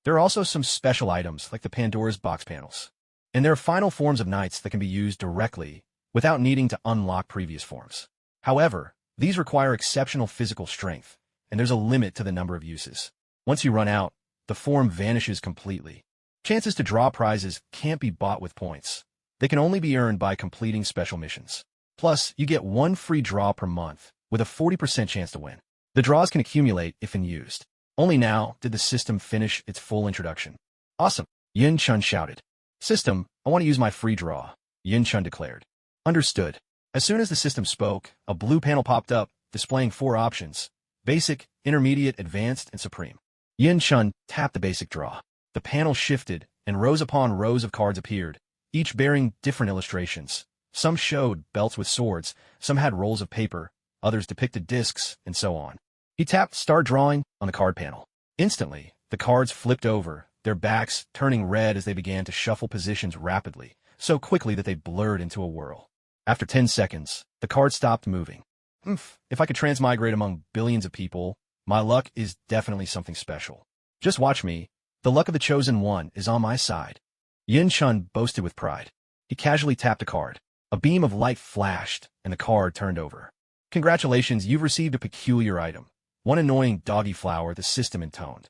There are also some special items, like the Pandora's box panels. And there are final forms of knights that can be used directly, without needing to unlock previous forms. However, these require exceptional physical strength, and there's a limit to the number of uses. Once you run out, the form vanishes completely. Chances to draw prizes can't be bought with points. They can only be earned by completing special missions. Plus, you get 1 free draw per month, with a 40% chance to win. The draws can accumulate if unused. Only now did the system finish its full introduction. Awesome, Yin Chun shouted. System, I want to use my free draw, Yin Chun declared. Understood. As soon as the system spoke, a blue panel popped up, displaying 4 options: Basic, Intermediate, Advanced, and Supreme. Yin Chun tapped the basic draw. The panel shifted, and rows upon rows of cards appeared, each bearing different illustrations. Some showed belts with swords, some had rolls of paper, others depicted discs, and so on. He tapped Start Drawing on the card panel. Instantly, the cards flipped over, their backs turning red as they began to shuffle positions rapidly, so quickly that they blurred into a whirl. After 10 seconds, the cards stopped moving. If I could transmigrate among billions of people, my luck is definitely something special. Just watch me. The luck of the chosen one is on my side. Yin Chun boasted with pride. He casually tapped a card. A beam of light flashed, and the card turned over. Congratulations, you've received a peculiar item. One annoying doggy flower, the system intoned.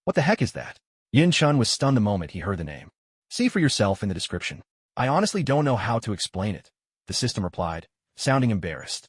What the heck is that? Yin Chun was stunned the moment he heard the name. See for yourself in the description. I honestly don't know how to explain it, the system replied, sounding embarrassed.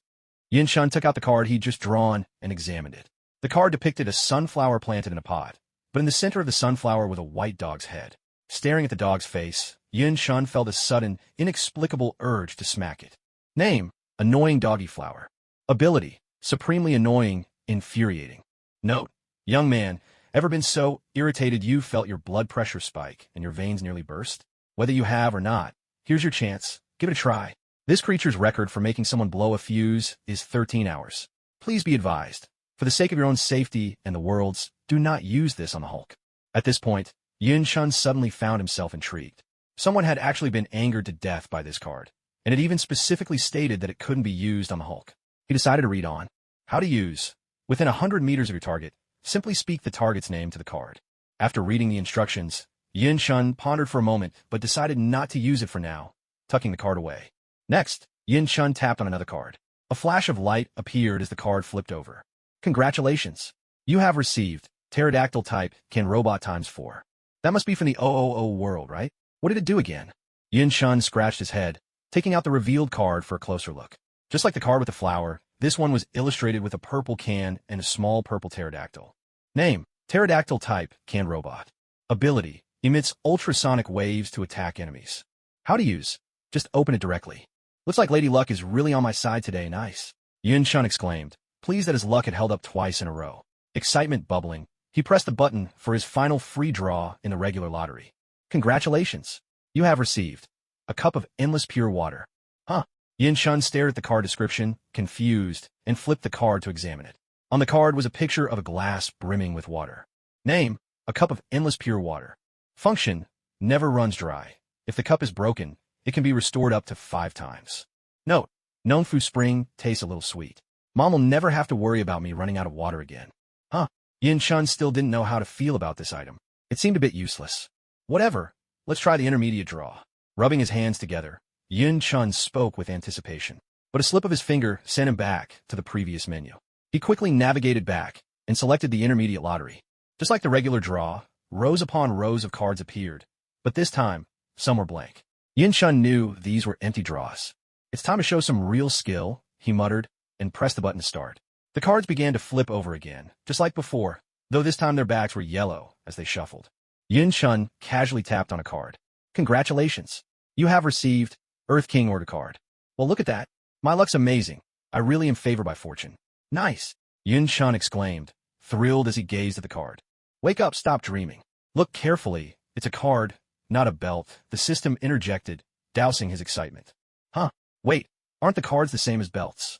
Yin Chun took out the card he'd just drawn and examined it. The card depicted a sunflower planted in a pot, but in the center of the sunflower was a white dog's head. Staring at the dog's face, Yin Chun felt a sudden, inexplicable urge to smack it. Name: Annoying Doggy Flower. Ability: Supremely Annoying, Infuriating. Note: Young man, ever been so irritated you felt your blood pressure spike and your veins nearly burst? Whether you have or not, here's your chance. Give it a try. This creature's record for making someone blow a fuse is 13 hours. Please be advised, for the sake of your own safety and the world's, do not use this on the Hulk. At this point, Yin Chun suddenly found himself intrigued. Someone had actually been angered to death by this card, and it even specifically stated that it couldn't be used on the Hulk. He decided to read on. How to use. Within 100 meters of your target, simply speak the target's name to the card. After reading the instructions, Yin Chun pondered for a moment, but decided not to use it for now, tucking the card away. Next, Yin Chun tapped on another card. A flash of light appeared as the card flipped over. Congratulations! You have received Pterodactyl type Can Robot ×4. That must be from the 000 world, right? What did it do again? Yin Chun scratched his head, taking out the revealed card for a closer look. Just like the card with the flower, this one was illustrated with a purple can and a small purple pterodactyl. Name: Pterodactyl type Can Robot. Ability: Emits ultrasonic waves to attack enemies. How to use. Just open it directly. Looks like Lady Luck is really on my side today, nice. Yin Chun exclaimed, pleased that his luck had held up twice in a row. Excitement bubbling, he pressed the button for his final free draw in the regular lottery. Congratulations! You have received a cup of endless pure water. Huh? Yin Chun stared at the card description, confused, and flipped the card to examine it. On the card was a picture of a glass brimming with water. Name: A cup of endless pure water. Function: Never runs dry. If the cup is broken, it can be restored up to 5 times. Note: Nongfu Spring tastes a little sweet. Mom will never have to worry about me running out of water again. Huh? Yin Chun still didn't know how to feel about this item. It seemed a bit useless. Whatever, let's try the intermediate draw. Rubbing his hands together, Yin Chun spoke with anticipation. But a slip of his finger sent him back to the previous menu. He quickly navigated back and selected the intermediate lottery. Just like the regular draw, rows upon rows of cards appeared, but this time, some were blank. Yin Chun knew these were empty draws. It's time to show some real skill, he muttered, and pressed the button to start. The cards began to flip over again, just like before, though this time their backs were yellow as they shuffled. Yin Chun casually tapped on a card. Congratulations. You have received Earth King Order card. Well, look at that. My luck's amazing. I really am favored by fortune. Nice. Yun-chun exclaimed, thrilled as he gazed at the card. Wake up, stop dreaming. Look carefully. It's a card, not a belt, the system interjected, dousing his excitement. Huh? Wait, aren't the cards the same as belts?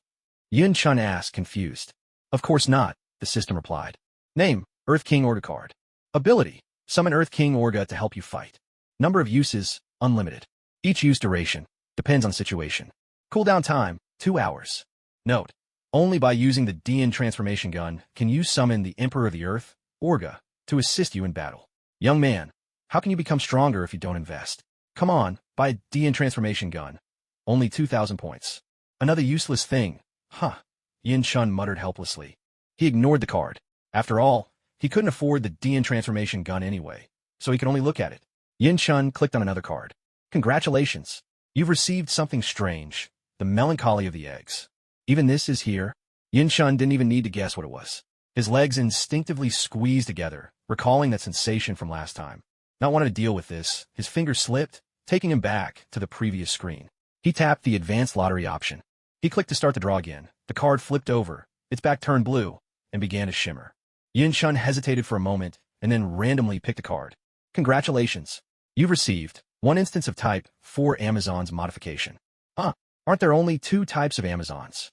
Yun-chun asked, confused. Of course not, the system replied. Name, Earth King Orga card. Ability, summon Earth King Orga to help you fight. Number of uses, unlimited. Each use duration, depends on situation. Cooldown time, 2 hours. Note, only by using the DN transformation gun can you summon the Emperor of the Earth, Orga, to assist you in battle. Young man, how can you become stronger if you don't invest? Come on, buy a DN transformation gun. Only 2,000 points. Another useless thing. Huh. Yin-chun muttered helplessly. He ignored the card. After all, he couldn't afford the DN transformation gun anyway, so he could only look at it. Yin-chun clicked on another card. Congratulations. You've received something strange. The melancholy of the eggs. Even this is here. Yin-chun didn't even need to guess what it was. His legs instinctively squeezed together, recalling that sensation from last time. Not wanting to deal with this, his fingers slipped, taking him back to the previous screen. He tapped the advanced lottery option. He clicked to start the draw again. The card flipped over, its back turned blue, and began to shimmer. Yin-chun hesitated for a moment, and then randomly picked a card. Congratulations. You've received 1 instance of type 4 Amazon's modification. Huh, aren't there only 2 types of Amazons?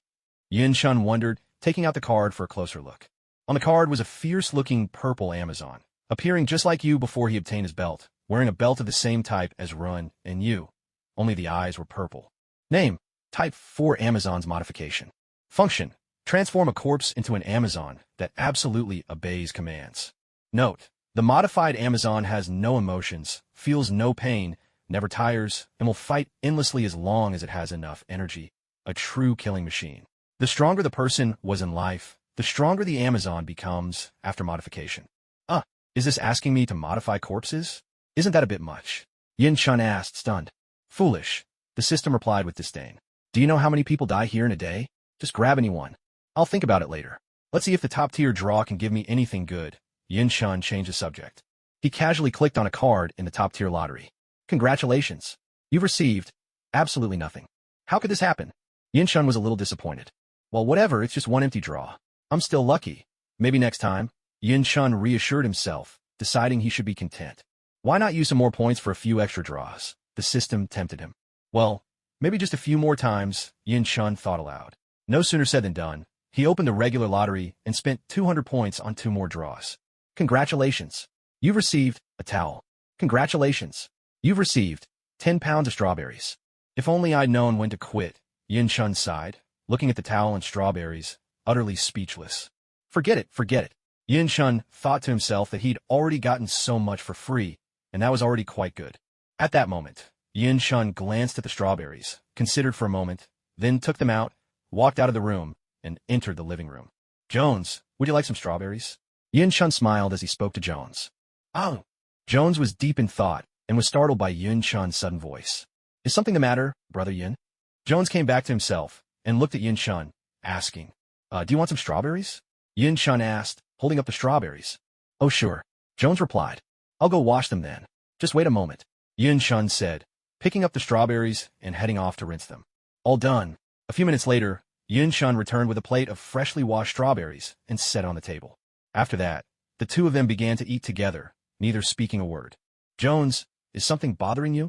Yin-chun wondered, taking out the card for a closer look. On the card was a fierce-looking purple Amazon, appearing just like you before he obtained his belt, wearing a belt of the same type as Run and you. Only the eyes were purple. Name, type 4 Amazon's modification. Function, transform a corpse into an Amazon that absolutely obeys commands. Note, the modified Amazon has no emotions, feels no pain, never tires, and will fight endlessly as long as it has enough energy. A true killing machine. The stronger the person was in life, the stronger the Amazon becomes after modification. Is this asking me to modify corpses? Isn't that a bit much? Yin-chun asked, stunned. Foolish. The system replied with disdain. Do you know how many people die here in a day? Just grab anyone. I'll think about it later. Let's see if the top-tier draw can give me anything good. Yin-chun changed the subject. He casually clicked on a card in the top-tier lottery. Congratulations. You've received absolutely nothing. How could this happen? Yin-chun was a little disappointed. Well, whatever, it's just one empty draw. I'm still lucky. Maybe next time. Yin-chun reassured himself, deciding he should be content. Why not use some more points for a few extra draws? The system tempted him. Well, maybe just a few more times, Yin-chun thought aloud. No sooner said than done. He opened the regular lottery and spent 200 points on 2 more draws. Congratulations. You've received a towel. Congratulations. You've received 10 pounds of strawberries. If only I'd known when to quit, Yin-chun sighed, looking at the towel and strawberries, utterly speechless. Forget it, forget it. Yin-chun thought to himself that he'd already gotten so much for free, and that was already quite good. At that moment, Yin-chun glanced at the strawberries, considered for a moment, then took them out, walked out of the room, and entered the living room. Jones, would you like some strawberries? Yin-chun smiled as he spoke to Jones. Oh. Jones was deep in thought and was startled by Yin-chun's sudden voice. Is something the matter, Brother Yin? Jones came back to himself and looked at Yin-chun, asking, do you want some strawberries? Yin-chun asked, holding up the strawberries. Oh, sure. Jones replied. I'll go wash them then. Just wait a moment. Yin-chun said, picking up the strawberries and heading off to rinse them. All done. A few minutes later, Yin-chun returned with a plate of freshly washed strawberries and set on the table. After that, the two of them began to eat together, neither speaking a word. Jones, is something bothering you?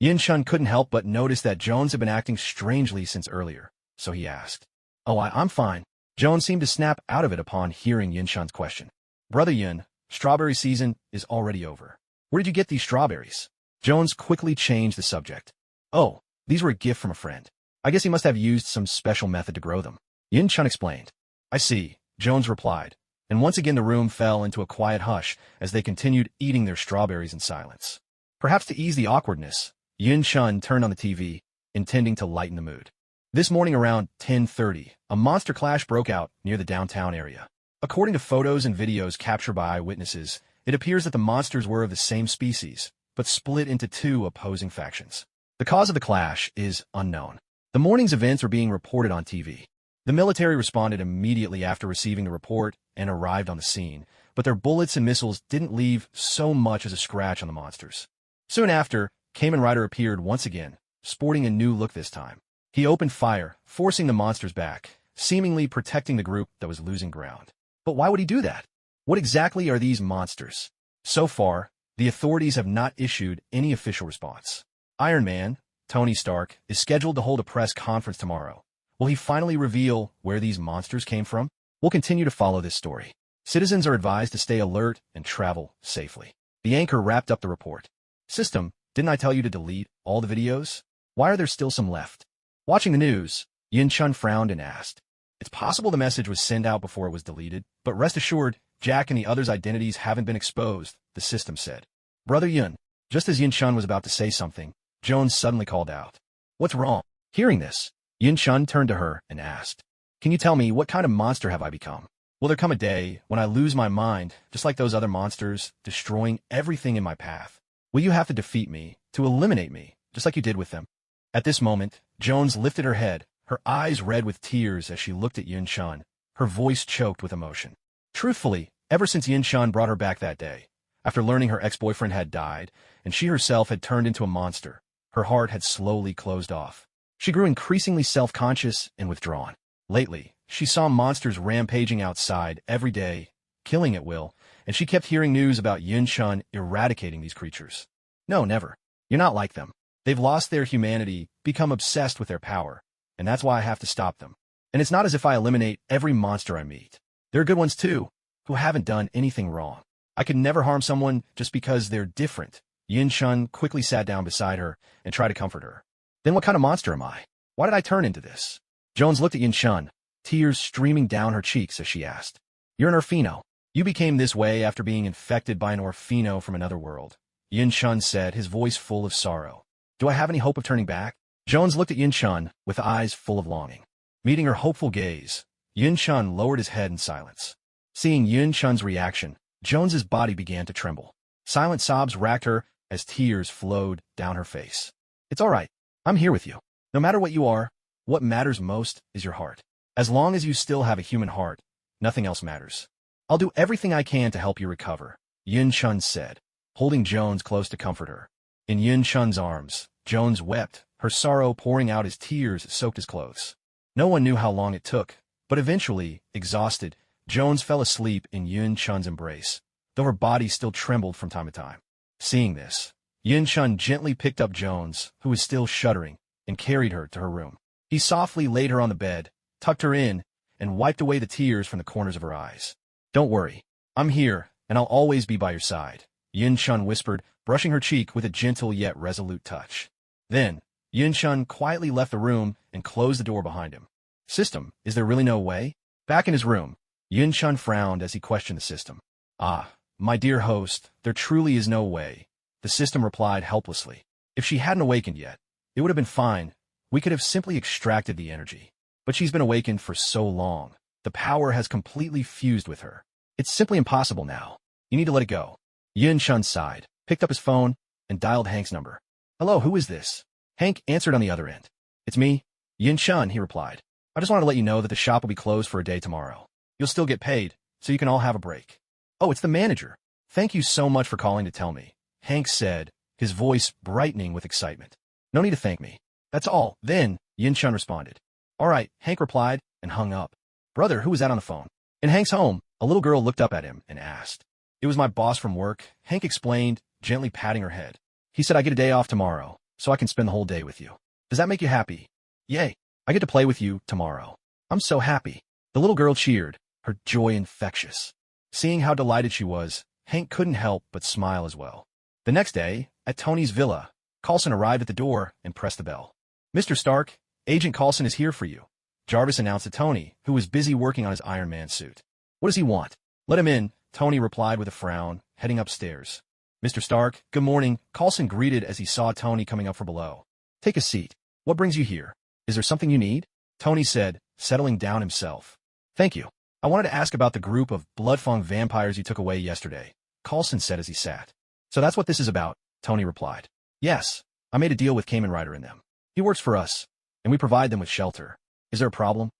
Yin-chun couldn't help but notice that Jones had been acting strangely since earlier, so he asked. Oh, I'm fine. Jones seemed to snap out of it upon hearing Yin-chun's question. Brother Yin, strawberry season is already over. Where did you get these strawberries? Jones quickly changed the subject. Oh, these were a gift from a friend. I guess he must have used some special method to grow them. Yin-chun explained. I see, Jones replied, and once again the room fell into a quiet hush as they continued eating their strawberries in silence. Perhaps to ease the awkwardness, Yin-chun turned on the TV, intending to lighten the mood. This morning around 10:30, a monster clash broke out near the downtown area. According to photos and videos captured by eyewitnesses, it appears that the monsters were of the same species, but split into 2 opposing factions. The cause of the clash is unknown. The morning's events are being reported on TV. The military responded immediately after receiving the report and arrived on the scene, but their bullets and missiles didn't leave so much as a scratch on the monsters. Soon after, Kamen Rider appeared once again, sporting a new look this time. He opened fire, forcing the monsters back, seemingly protecting the group that was losing ground. But why would he do that? What exactly are these monsters? So far, the authorities have not issued any official response. Iron Man, Tony Stark, is scheduled to hold a press conference tomorrow. Will he finally reveal where these monsters came from? We'll continue to follow this story. Citizens are advised to stay alert and travel safely. The anchor wrapped up the report. System, didn't I tell you to delete all the videos? Why are there still some left? Watching the news, Yin Chun frowned and asked. It's possible the message was sent out before it was deleted, but rest assured, Jack and the others' identities haven't been exposed, the system said. Brother Yun, just as Yin Chun was about to say something, Jones suddenly called out. What's wrong? Hearing this, Yin Chun turned to her and asked, Can you tell me what kind of monster have I become? Will there come a day when I lose my mind, just like those other monsters, destroying everything in my path? Will you have to defeat me, to eliminate me, just like you did with them? At this moment, Jones lifted her head, her eyes red with tears as she looked at Yin Chun, her voice choked with emotion. Truthfully, ever since Yin Chun brought her back that day, after learning her ex-boyfriend had died, and she herself had turned into a monster, her heart had slowly closed off. She grew increasingly self-conscious and withdrawn. Lately, she saw monsters rampaging outside every day, killing at will, and she kept hearing news about Yin Chun eradicating these creatures. No, never. You're not like them. They've lost their humanity, become obsessed with their power, and that's why I have to stop them. And it's not as if I eliminate every monster I meet. There are good ones too, who haven't done anything wrong. I could never harm someone just because they're different. Yin Chun quickly sat down beside her and tried to comfort her. Then what kind of monster am I? Why did I turn into this? Jones looked at Yin Chun, tears streaming down her cheeks as she asked. You're an Orphino. You became this way after being infected by an Orphino from another world. Yin Chun said, his voice full of sorrow. Do I have any hope of turning back? Jones looked at Yin Chun with eyes full of longing. Meeting her hopeful gaze, Yin Chun lowered his head in silence. Seeing Yin Chun's reaction, Jones's body began to tremble. Silent sobs racked her as tears flowed down her face. It's all right. I'm here with you. No matter what you are, what matters most is your heart. As long as you still have a human heart, nothing else matters. I'll do everything I can to help you recover, Yin Chun said, holding Jones close to comfort her. In Yin Chun's arms, Jones wept, her sorrow pouring out as tears soaked his clothes. No one knew how long it took, but eventually, exhausted, Jones fell asleep in Yin Chun's embrace, though her body still trembled from time to time. Seeing this, Yin Chun gently picked up Jones, who was still shuddering, and carried her to her room. He softly laid her on the bed, tucked her in, and wiped away the tears from the corners of her eyes. Don't worry. I'm here, and I'll always be by your side, Yin Chun whispered, brushing her cheek with a gentle yet resolute touch. Then, Yin Chun quietly left the room and closed the door behind him. System, is there really no way? Back in his room, Yin Chun frowned as he questioned the system. Ah, my dear host, there truly is no way, the system replied helplessly. If she hadn't awakened yet, it would have been fine. We could have simply extracted the energy. But she's been awakened for so long. The power has completely fused with her. It's simply impossible now. You need to let it go. Yin Chun sighed, picked up his phone, and dialed Hank's number. Hello, who is this? Hank answered on the other end. It's me, Yin Chun, he replied. I just wanted to let you know that the shop will be closed for a day tomorrow. You'll still get paid, so you can all have a break. Oh, it's the manager. Thank you so much for calling to tell me, Hank said, his voice brightening with excitement. No need to thank me. That's all. Then, Yin Chun responded. All right, Hank replied, and hung up. Brother, who was that on the phone? In Hank's home, a little girl looked up at him and asked. It was my boss from work, Hank explained, gently patting her head. He said I get a day off tomorrow, so I can spend the whole day with you. Does that make you happy? Yay, I get to play with you tomorrow. I'm so happy. The little girl cheered, her joy infectious. Seeing how delighted she was, Hank couldn't help but smile as well. The next day, at Tony's villa, Coulson arrived at the door and pressed the bell. Mr. Stark, Agent Coulson is here for you, Jarvis announced to Tony, who was busy working on his Iron Man suit. What does he want? Let him in, Tony replied with a frown, heading upstairs. Mr. Stark, good morning, Coulson greeted as he saw Tony coming up from below. Take a seat. What brings you here? Is there something you need? Tony said, settling down himself. Thank you. I wanted to ask about the group of blood-fang vampires you took away yesterday, Coulson said as he sat. So that's what this is about, Tony replied. Yes, I made a deal with Kamen Rider and them. He works for us, and we provide them with shelter. Is there a problem?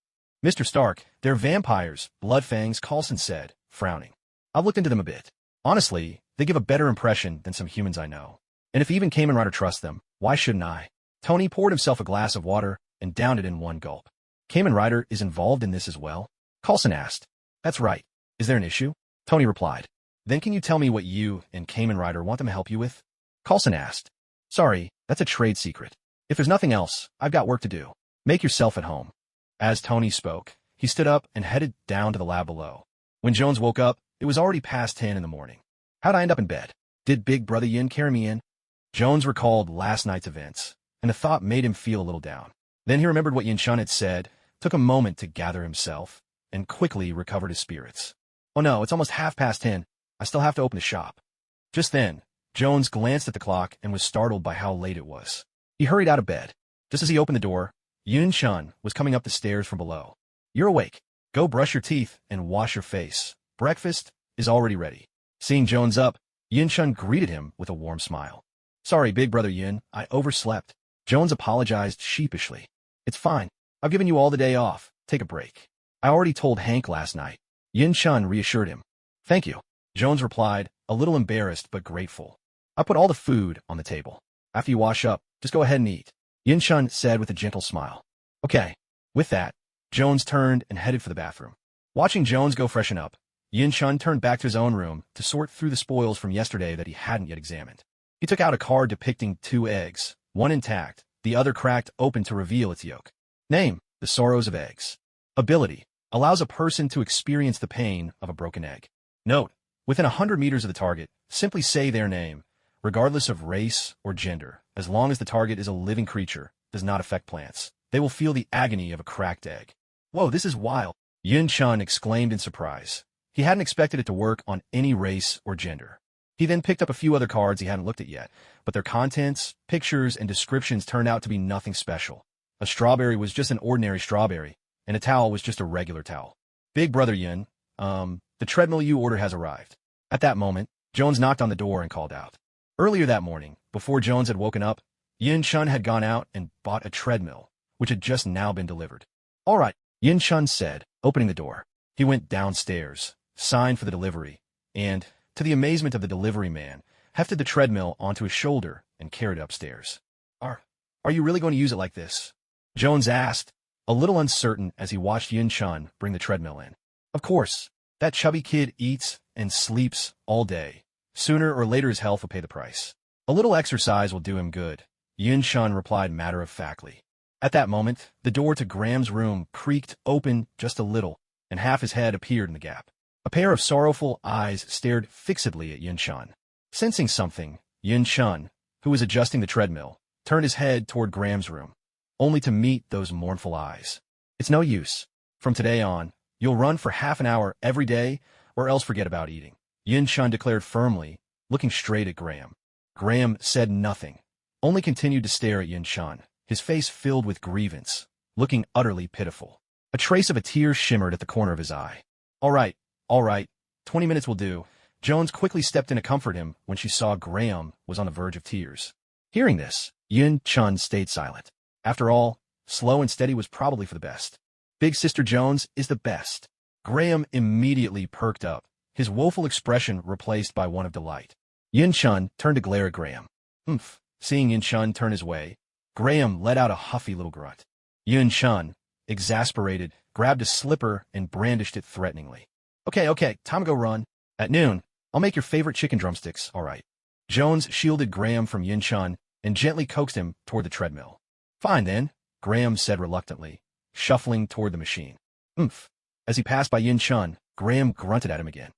Mr. Stark, they're vampires, bloodfangs, Coulson said, frowning. I've looked into them a bit. Honestly, they give a better impression than some humans I know. And if even Kamen Rider trusts them, why shouldn't I? Tony poured himself a glass of water and downed it in one gulp. Kamen Rider is involved in this as well? Coulson asked. That's right. Is there an issue? Tony replied. Then can you tell me what you and Kamen Rider want them to help you with? Coulson asked. Sorry, that's a trade secret. If there's nothing else, I've got work to do. Make yourself at home. As Tony spoke, he stood up and headed down to the lab below. When Jones woke up, it was already past 10 in the morning. How'd I end up in bed? Did Big Brother Yin carry me in? Jones recalled last night's events, and the thought made him feel a little down. Then he remembered what Yin Chun had said, took a moment to gather himself, and quickly recovered his spirits. Oh no, it's almost 10:30. I still have to open the shop. Just then, Jones glanced at the clock and was startled by how late it was. He hurried out of bed. Just as he opened the door, Yin Chun was coming up the stairs from below. You're awake. Go brush your teeth and wash your face. Breakfast is already ready. Seeing Jones up, Yin Chun greeted him with a warm smile. Sorry, Big Brother Yin, I overslept. Jones apologized sheepishly. It's fine. I've given you all the day off. Take a break. I already told Hank last night. Yin Chun reassured him. Thank you. Jones replied, a little embarrassed but grateful. I put all the food on the table. After you wash up, just go ahead and eat. Yin Chun said with a gentle smile. Okay. With that, Jones turned and headed for the bathroom. Watching Jones go freshen up, Yin Chun turned back to his own room to sort through the spoils from yesterday that he hadn't yet examined. He took out a card depicting 2 eggs, one intact, the other cracked open to reveal its yolk. Name, The Sorrows of Eggs. Ability, allows a person to experience the pain of a broken egg. Note, within 100 meters of the target, simply say their name, regardless of race or gender, as long as the target is a living creature, does not affect plants. They will feel the agony of a cracked egg. Whoa, this is wild, Yin Chun exclaimed in surprise. He hadn't expected it to work on any race or gender. He then picked up a few other cards he hadn't looked at yet, but their contents, pictures, and descriptions turned out to be nothing special. A strawberry was just an ordinary strawberry, and a towel was just a regular towel. Big Brother Yin, the treadmill you ordered has arrived. At that moment, Jones knocked on the door and called out. Earlier that morning, before Jones had woken up, Yin Chun had gone out and bought a treadmill, which had just now been delivered. All right, Yin Chun said, opening the door. He went downstairs, signed for the delivery, and, to the amazement of the delivery man, hefted the treadmill onto his shoulder and carried it upstairs. Are you really going to use it like this? Jones asked, a little uncertain as he watched Yin Chun bring the treadmill in. Of course. That chubby kid eats and sleeps all day. Sooner or later his health will pay the price. A little exercise will do him good, Yin Chun replied matter-of-factly. At that moment, the door to Graham's room creaked open just a little, and half his head appeared in the gap. A pair of sorrowful eyes stared fixedly at Yin Chun. Sensing something, Yin Chun, who was adjusting the treadmill, turned his head toward Graham's room, only to meet those mournful eyes. It's no use. From today on, you'll run for half an hour every day, or else forget about eating, Yin Chun declared firmly, looking straight at Graham. Graham said nothing, only continued to stare at Yin Chun, his face filled with grievance, looking utterly pitiful. A trace of a tear shimmered at the corner of his eye. All right, 20 minutes will do. Jones quickly stepped in to comfort him when she saw Graham was on the verge of tears. Hearing this, Yin Chun stayed silent. After all, slow and steady was probably for the best. Big Sister Jones is the best. Graham immediately perked up, his woeful expression replaced by one of delight. Yin Chun turned to glare at Graham. Seeing Yin Chun turn his way, Graham let out a huffy little grunt. Yin Chun, exasperated, grabbed a slipper and brandished it threateningly. Okay, time to go run. At noon, I'll make your favorite chicken drumsticks, all right. Jones shielded Graham from Yin Chun and gently coaxed him toward the treadmill. Fine then, Graham said reluctantly, shuffling toward the machine. As he passed by Yin Chun, Graham grunted at him again.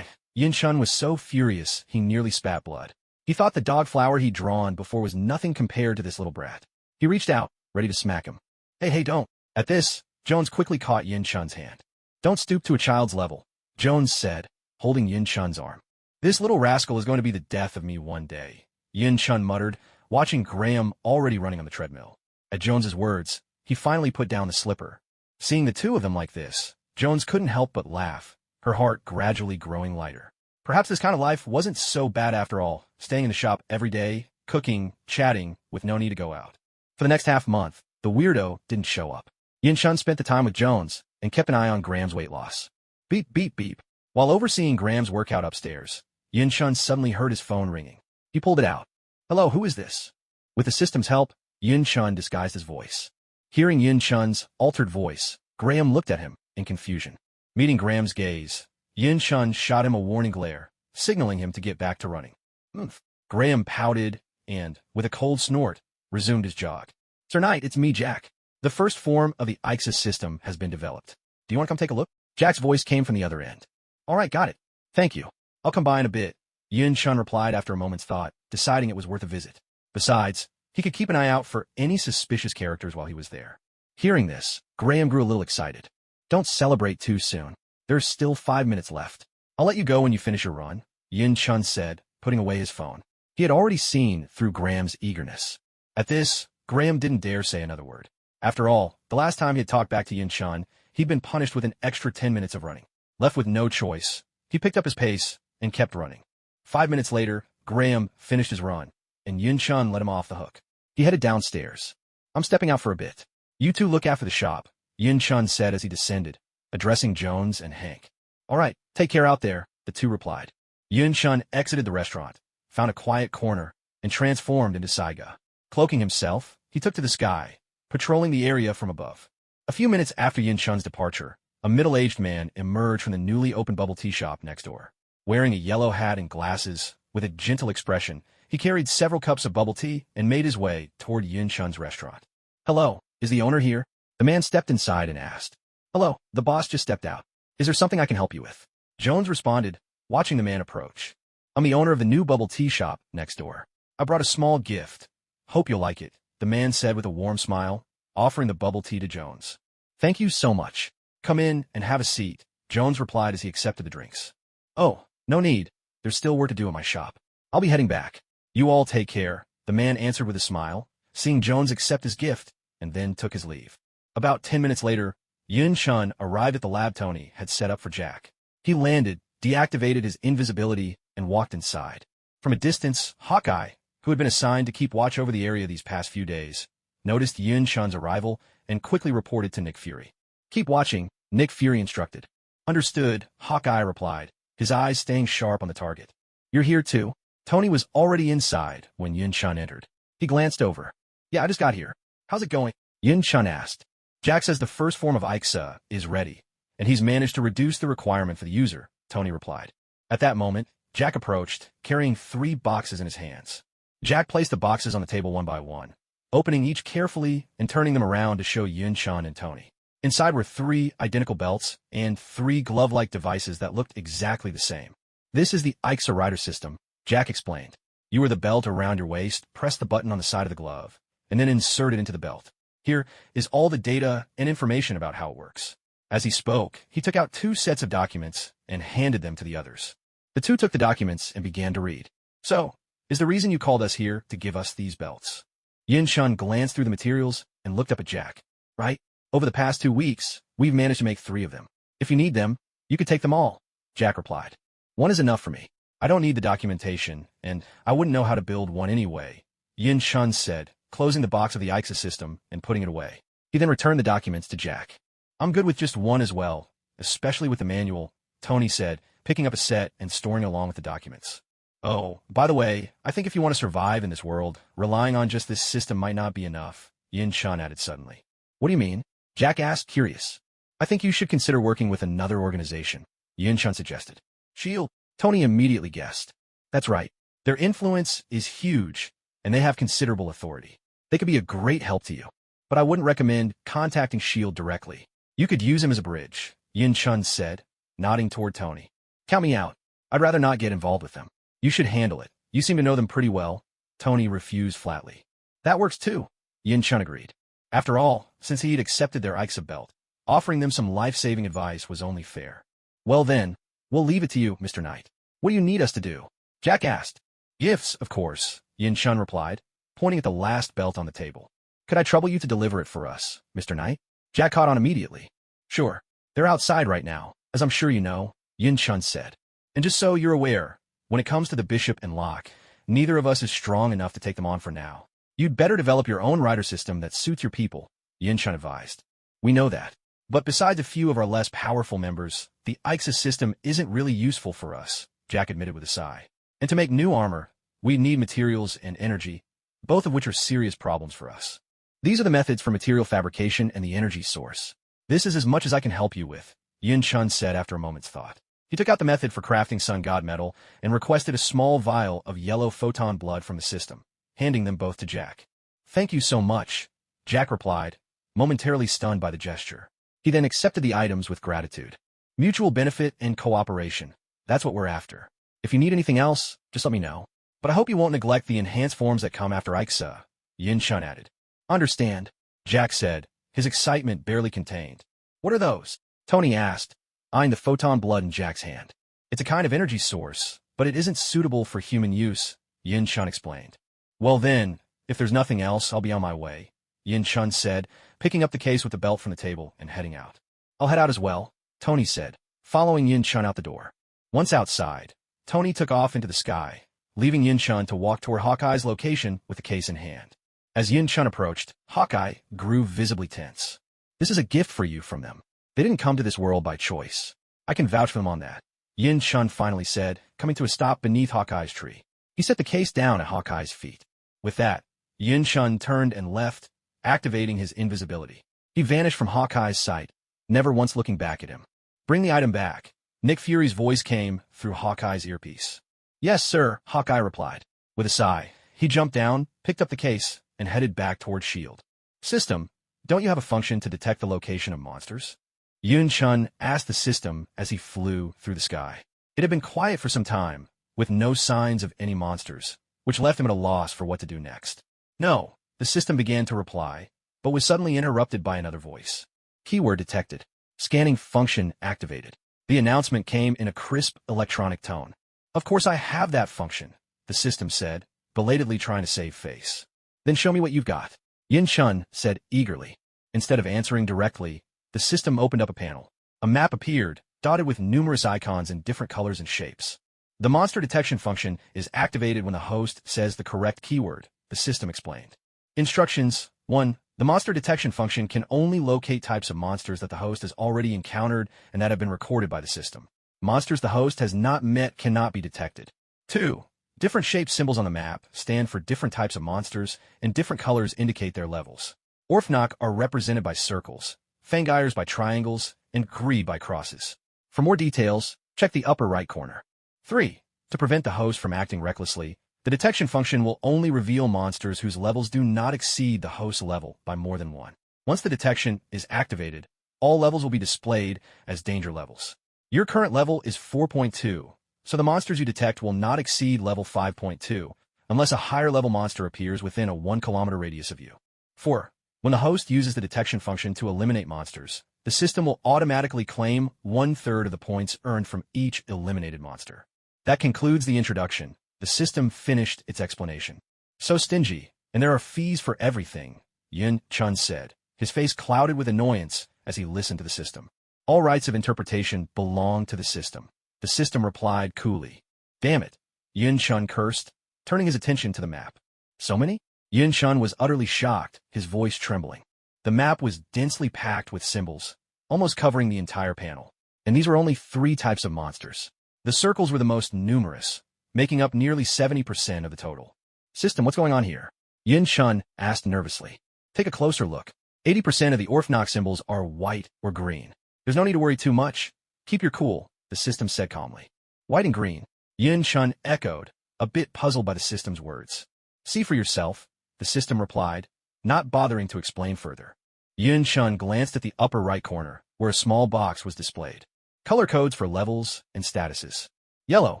Yin Chun was so furious he nearly spat blood. He thought the dog flower he'd drawn before was nothing compared to this little brat. He reached out, ready to smack him. Hey, don't. At this, Jones quickly caught Yin Chun's hand. Don't stoop to a child's level, Jones said, holding Yin Chun's arm. This little rascal is going to be the death of me one day, Yin Chun muttered, watching Graham already running on the treadmill. At Jones's words, he finally put down the slipper. Seeing the two of them like this, Jones couldn't help but laugh, her heart gradually growing lighter. Perhaps this kind of life wasn't so bad after all, staying in the shop every day, cooking, chatting, with no need to go out. For the next half month, the weirdo didn't show up. Yin Chun spent the time with Jones and kept an eye on Graham's weight loss. Beep, beep, beep. While overseeing Graham's workout upstairs, Yin Chun suddenly heard his phone ringing. He pulled it out. Hello, who is this? With the system's help, Yun Chun disguised his voice. Hearing Yun Chun's altered voice, Graham looked at him in confusion. Meeting Graham's gaze, Yun Chun shot him a warning glare, signaling him to get back to running. Oomph. Graham pouted and, with a cold snort, resumed his jog. Sir Knight, it's me, Jack. The first form of the Ixis system has been developed. Do you want to come take a look? Jack's voice came from the other end. All right, got it. Thank you. I'll come by in a bit, Yun Chun replied after a moment's thought, deciding it was worth a visit. Besides, he could keep an eye out for any suspicious characters while he was there. Hearing this, Graham grew a little excited. Don't celebrate too soon. There's still 5 minutes left. I'll let you go when you finish your run, Yun Chun said, putting away his phone. He had already seen through Graham's eagerness. At this, Graham didn't dare say another word. After all, the last time he had talked back to Yun Chun, he'd been punished with an extra 10 minutes of running. Left with no choice, he picked up his pace and kept running. 5 minutes later, Graham finished his run, and Yun Chun let him off the hook. He headed downstairs. I'm stepping out for a bit. You two look after the shop, Yun Chun said as he descended, addressing Jones and Hank. All right, take care out there, the two replied. Yun Chun exited the restaurant, found a quiet corner, and transformed into Saiga. Cloaking himself, he took to the sky, patrolling the area from above. A few minutes after Yun Chun's departure, a middle-aged man emerged from the newly opened bubble tea shop next door. Wearing a yellow hat and glasses, with a gentle expression, he carried several cups of bubble tea and made his way toward Yun Chun's restaurant. Hello, is the owner here? The man stepped inside and asked. Hello, the boss just stepped out. Is there something I can help you with? Jones responded, watching the man approach. I'm the owner of the new bubble tea shop next door. I brought a small gift. Hope you'll like it, the man said with a warm smile, offering the bubble tea to Jones. Thank you so much. Come in and have a seat, Jones replied as he accepted the drinks. Oh, no need. There's still work to do at my shop. I'll be heading back. You all take care, the man answered with a smile, seeing Jones accept his gift, and then took his leave. About 10 minutes later, Yun Chun arrived at the lab Tony had set up for Jack. He landed, deactivated his invisibility, and walked inside. From a distance, Hawkeye, who had been assigned to keep watch over the area these past few days, noticed Yun Chun's arrival and quickly reported to Nick Fury. Keep watching, Nick Fury instructed. Understood, Hawkeye replied, his eyes staying sharp on the target. You're here too? Tony was already inside when Yun Chun entered. He glanced over. Yeah, I just got here. How's it going? Yun Chun asked. Jack says the first form of Ixa is ready, and he's managed to reduce the requirement for the user, Tony replied. At that moment, Jack approached, carrying 3 boxes in his hands. Jack placed the boxes on the table one by one, opening each carefully and turning them around to show Yun Chun and Tony. Inside were 3 identical belts and 3 glove-like devices that looked exactly the same. This is the Ixa Rider system, Jack explained. You wear the belt around your waist, press the button on the side of the glove, and then insert it into the belt. Here is all the data and information about how it works. As he spoke, he took out 2 sets of documents and handed them to the others. The 2 took the documents and began to read. So, is the reason you called us here to give us these belts? Yun Chun glanced through the materials and looked up at Jack. Right? Over the past 2 weeks, we've managed to make 3 of them. If you need them, you could take them all, Jack replied. 1 is enough for me. I don't need the documentation, and I wouldn't know how to build one anyway, Yun Chun said, closing the box of the Ixa system and putting it away. He then returned the documents to Jack. I'm good with just 1 as well, especially with the manual, Tony said, picking up a set and storing it along with the documents. Oh, by the way, I think if you want to survive in this world, relying on just this system might not be enough, Yun Chun added suddenly. What do you mean? Jack asked, curious. I think you should consider working with another organization, Yun Chun suggested. S.H.I.E.L.D., Tony immediately guessed. That's right. Their influence is huge, and they have considerable authority. They could be a great help to you, but I wouldn't recommend contacting S.H.I.E.L.D. directly. You could use him as a bridge, Yun Chun said, nodding toward Tony. Count me out. I'd rather not get involved with them. You should handle it. You seem to know them pretty well, Tony refused flatly. That works too, Yun Chun agreed. After all, since he had accepted their Ixa belt, offering them some life-saving advice was only fair. Well then, we'll leave it to you, Mr. Knight. What do you need us to do? Jack asked. Gifts, of course, Yun Chun replied, pointing at the last belt on the table. Could I trouble you to deliver it for us, Mr. Knight? Jack caught on immediately. Sure. They're outside right now, as I'm sure you know, Yun Chun said. And just so you're aware, when it comes to the Bishop and Locke, neither of us is strong enough to take them on for now. You'd better develop your own rider system that suits your people, Yun Chun advised. We know that. But besides a few of our less powerful members, the Ixa system isn't really useful for us, Jack admitted with a sigh. And to make new armor, We need materials and energy, both of which are serious problems for us. These are the methods for material fabrication and the energy source. This is as much as I can help you with, Yin Chun said after a moment's thought. He took out the method for crafting sun god metal and requested a small vial of yellow photon blood from the system, handing them both to Jack. Thank you so much, Jack replied, momentarily stunned by the gesture. He then accepted the items with gratitude. Mutual benefit and cooperation. That's what we're after. If you need anything else, just let me know. But I hope you won't neglect the enhanced forms that come after Ikesa, Yin Chun added. Understand, Jack said, his excitement barely contained. What are those? Tony asked, eyeing the photon blood in Jack's hand. It's a kind of energy source, but it isn't suitable for human use, Yin Chun explained. Well then, if there's nothing else, I'll be on my way, Yin Chun said, picking up the case with the belt from the table and heading out. I'll head out as well, Tony said, following Yin Chun out the door. Once outside, Tony took off into the sky, leaving Yin Chun to walk toward Hawkeye's location with the case in hand. As Yin Chun approached, Hawkeye grew visibly tense. This is a gift for you from them. They didn't come to this world by choice. I can vouch for them on that, Yin Chun finally said, coming to a stop beneath Hawkeye's tree. He set the case down at Hawkeye's feet. With that, Yin Chun turned and left, activating his invisibility. He vanished from Hawkeye's sight, never once looking back at him. Bring the item back. Nick Fury's voice came through Hawkeye's earpiece. Yes, sir, Hawkeye replied. With a sigh, he jumped down, picked up the case, and headed back toward S.H.I.E.L.D. System, don't you have a function to detect the location of monsters? Yin Chun asked the system as he flew through the sky. It had been quiet for some time, with no signs of any monsters, which left him at a loss for what to do next. No, the system began to reply, but was suddenly interrupted by another voice. Keyword detected. Scanning function activated. The announcement came in a crisp electronic tone. Of course I have that function, the system said, belatedly trying to save face. Then show me what you've got, Yin Chun said eagerly. Instead of answering directly, the system opened up a panel. A map appeared, dotted with numerous icons in different colors and shapes. The monster detection function is activated when the host says the correct keyword, the system explained. Instructions: 1. The monster detection function can only locate types of monsters that the host has already encountered and that have been recorded by the system. Monsters the host has not met cannot be detected. 2. Different shaped symbols on the map stand for different types of monsters, and different colors indicate their levels. Orphnok are represented by circles, Fangires by triangles, and Greed by crosses. For more details, check the upper right corner. 3. To prevent the host from acting recklessly, the detection function will only reveal monsters whose levels do not exceed the host's level by more than 1. Once the detection is activated, all levels will be displayed as danger levels. Your current level is 4.2, so the monsters you detect will not exceed level 5.2, unless a higher level monster appears within a 1 kilometer radius of you. 4. When the host uses the detection function to eliminate monsters, the system will automatically claim 1/3 of the points earned from each eliminated monster. That concludes the introduction. The system finished its explanation. So stingy, and there are fees for everything, Yin Chun said, his face clouded with annoyance as he listened to the system. All rights of interpretation belong to the system. The system replied coolly. Damn it, Yin Chun cursed, turning his attention to the map. So many? Yin Chun was utterly shocked, his voice trembling. The map was densely packed with symbols, almost covering the entire panel. And these were only 3 types of monsters. The circles were the most numerous, making up nearly 70% of the total. System, what's going on here? Yin Chun asked nervously. Take a closer look. 80% of the Orphnok symbols are white or green. There's no need to worry too much. Keep your cool, the system said calmly. White and green, Yin Chun echoed, a bit puzzled by the system's words. See for yourself, the system replied, not bothering to explain further. Yin Chun glanced at the upper right corner, where a small box was displayed. Color codes for levels and statuses. Yellow,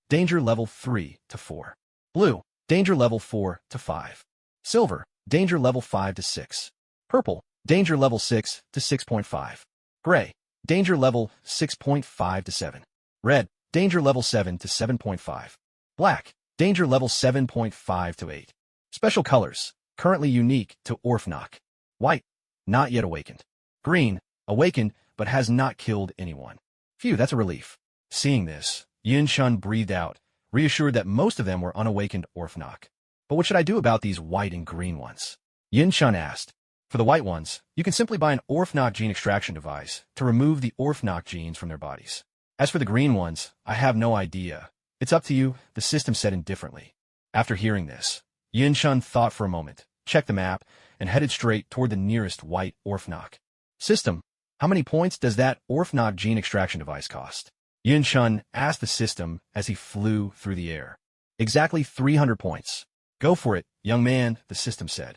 danger level 3 to 4. Blue, danger level 4 to 5. Silver, danger level 5 to 6. Purple, danger level 6 to 6.5. Gray, danger level 6.5 to 7. Red, danger level 7 to 7.5. Black, danger level 7.5 to 8. Special colors, currently unique to Orphnok. White, not yet awakened. Green, awakened but has not killed anyone. Phew, that's a relief. Seeing this, Yin Chun breathed out, reassured that most of them were unawakened Orphnok. But what should I do about these white and green ones? Yin Chun asked. For the white ones, you can simply buy an Orphnok gene extraction device to remove the Orphnok genes from their bodies. As for the green ones, I have no idea. It's up to you, the system said indifferently. After hearing this, Yin-chun thought for a moment, checked the map, and headed straight toward the nearest white Orphnok. System, how many points does that Orphnok gene extraction device cost? Yin-chun asked the system as he flew through the air. Exactly 300 points. Go for it, young man, the system said.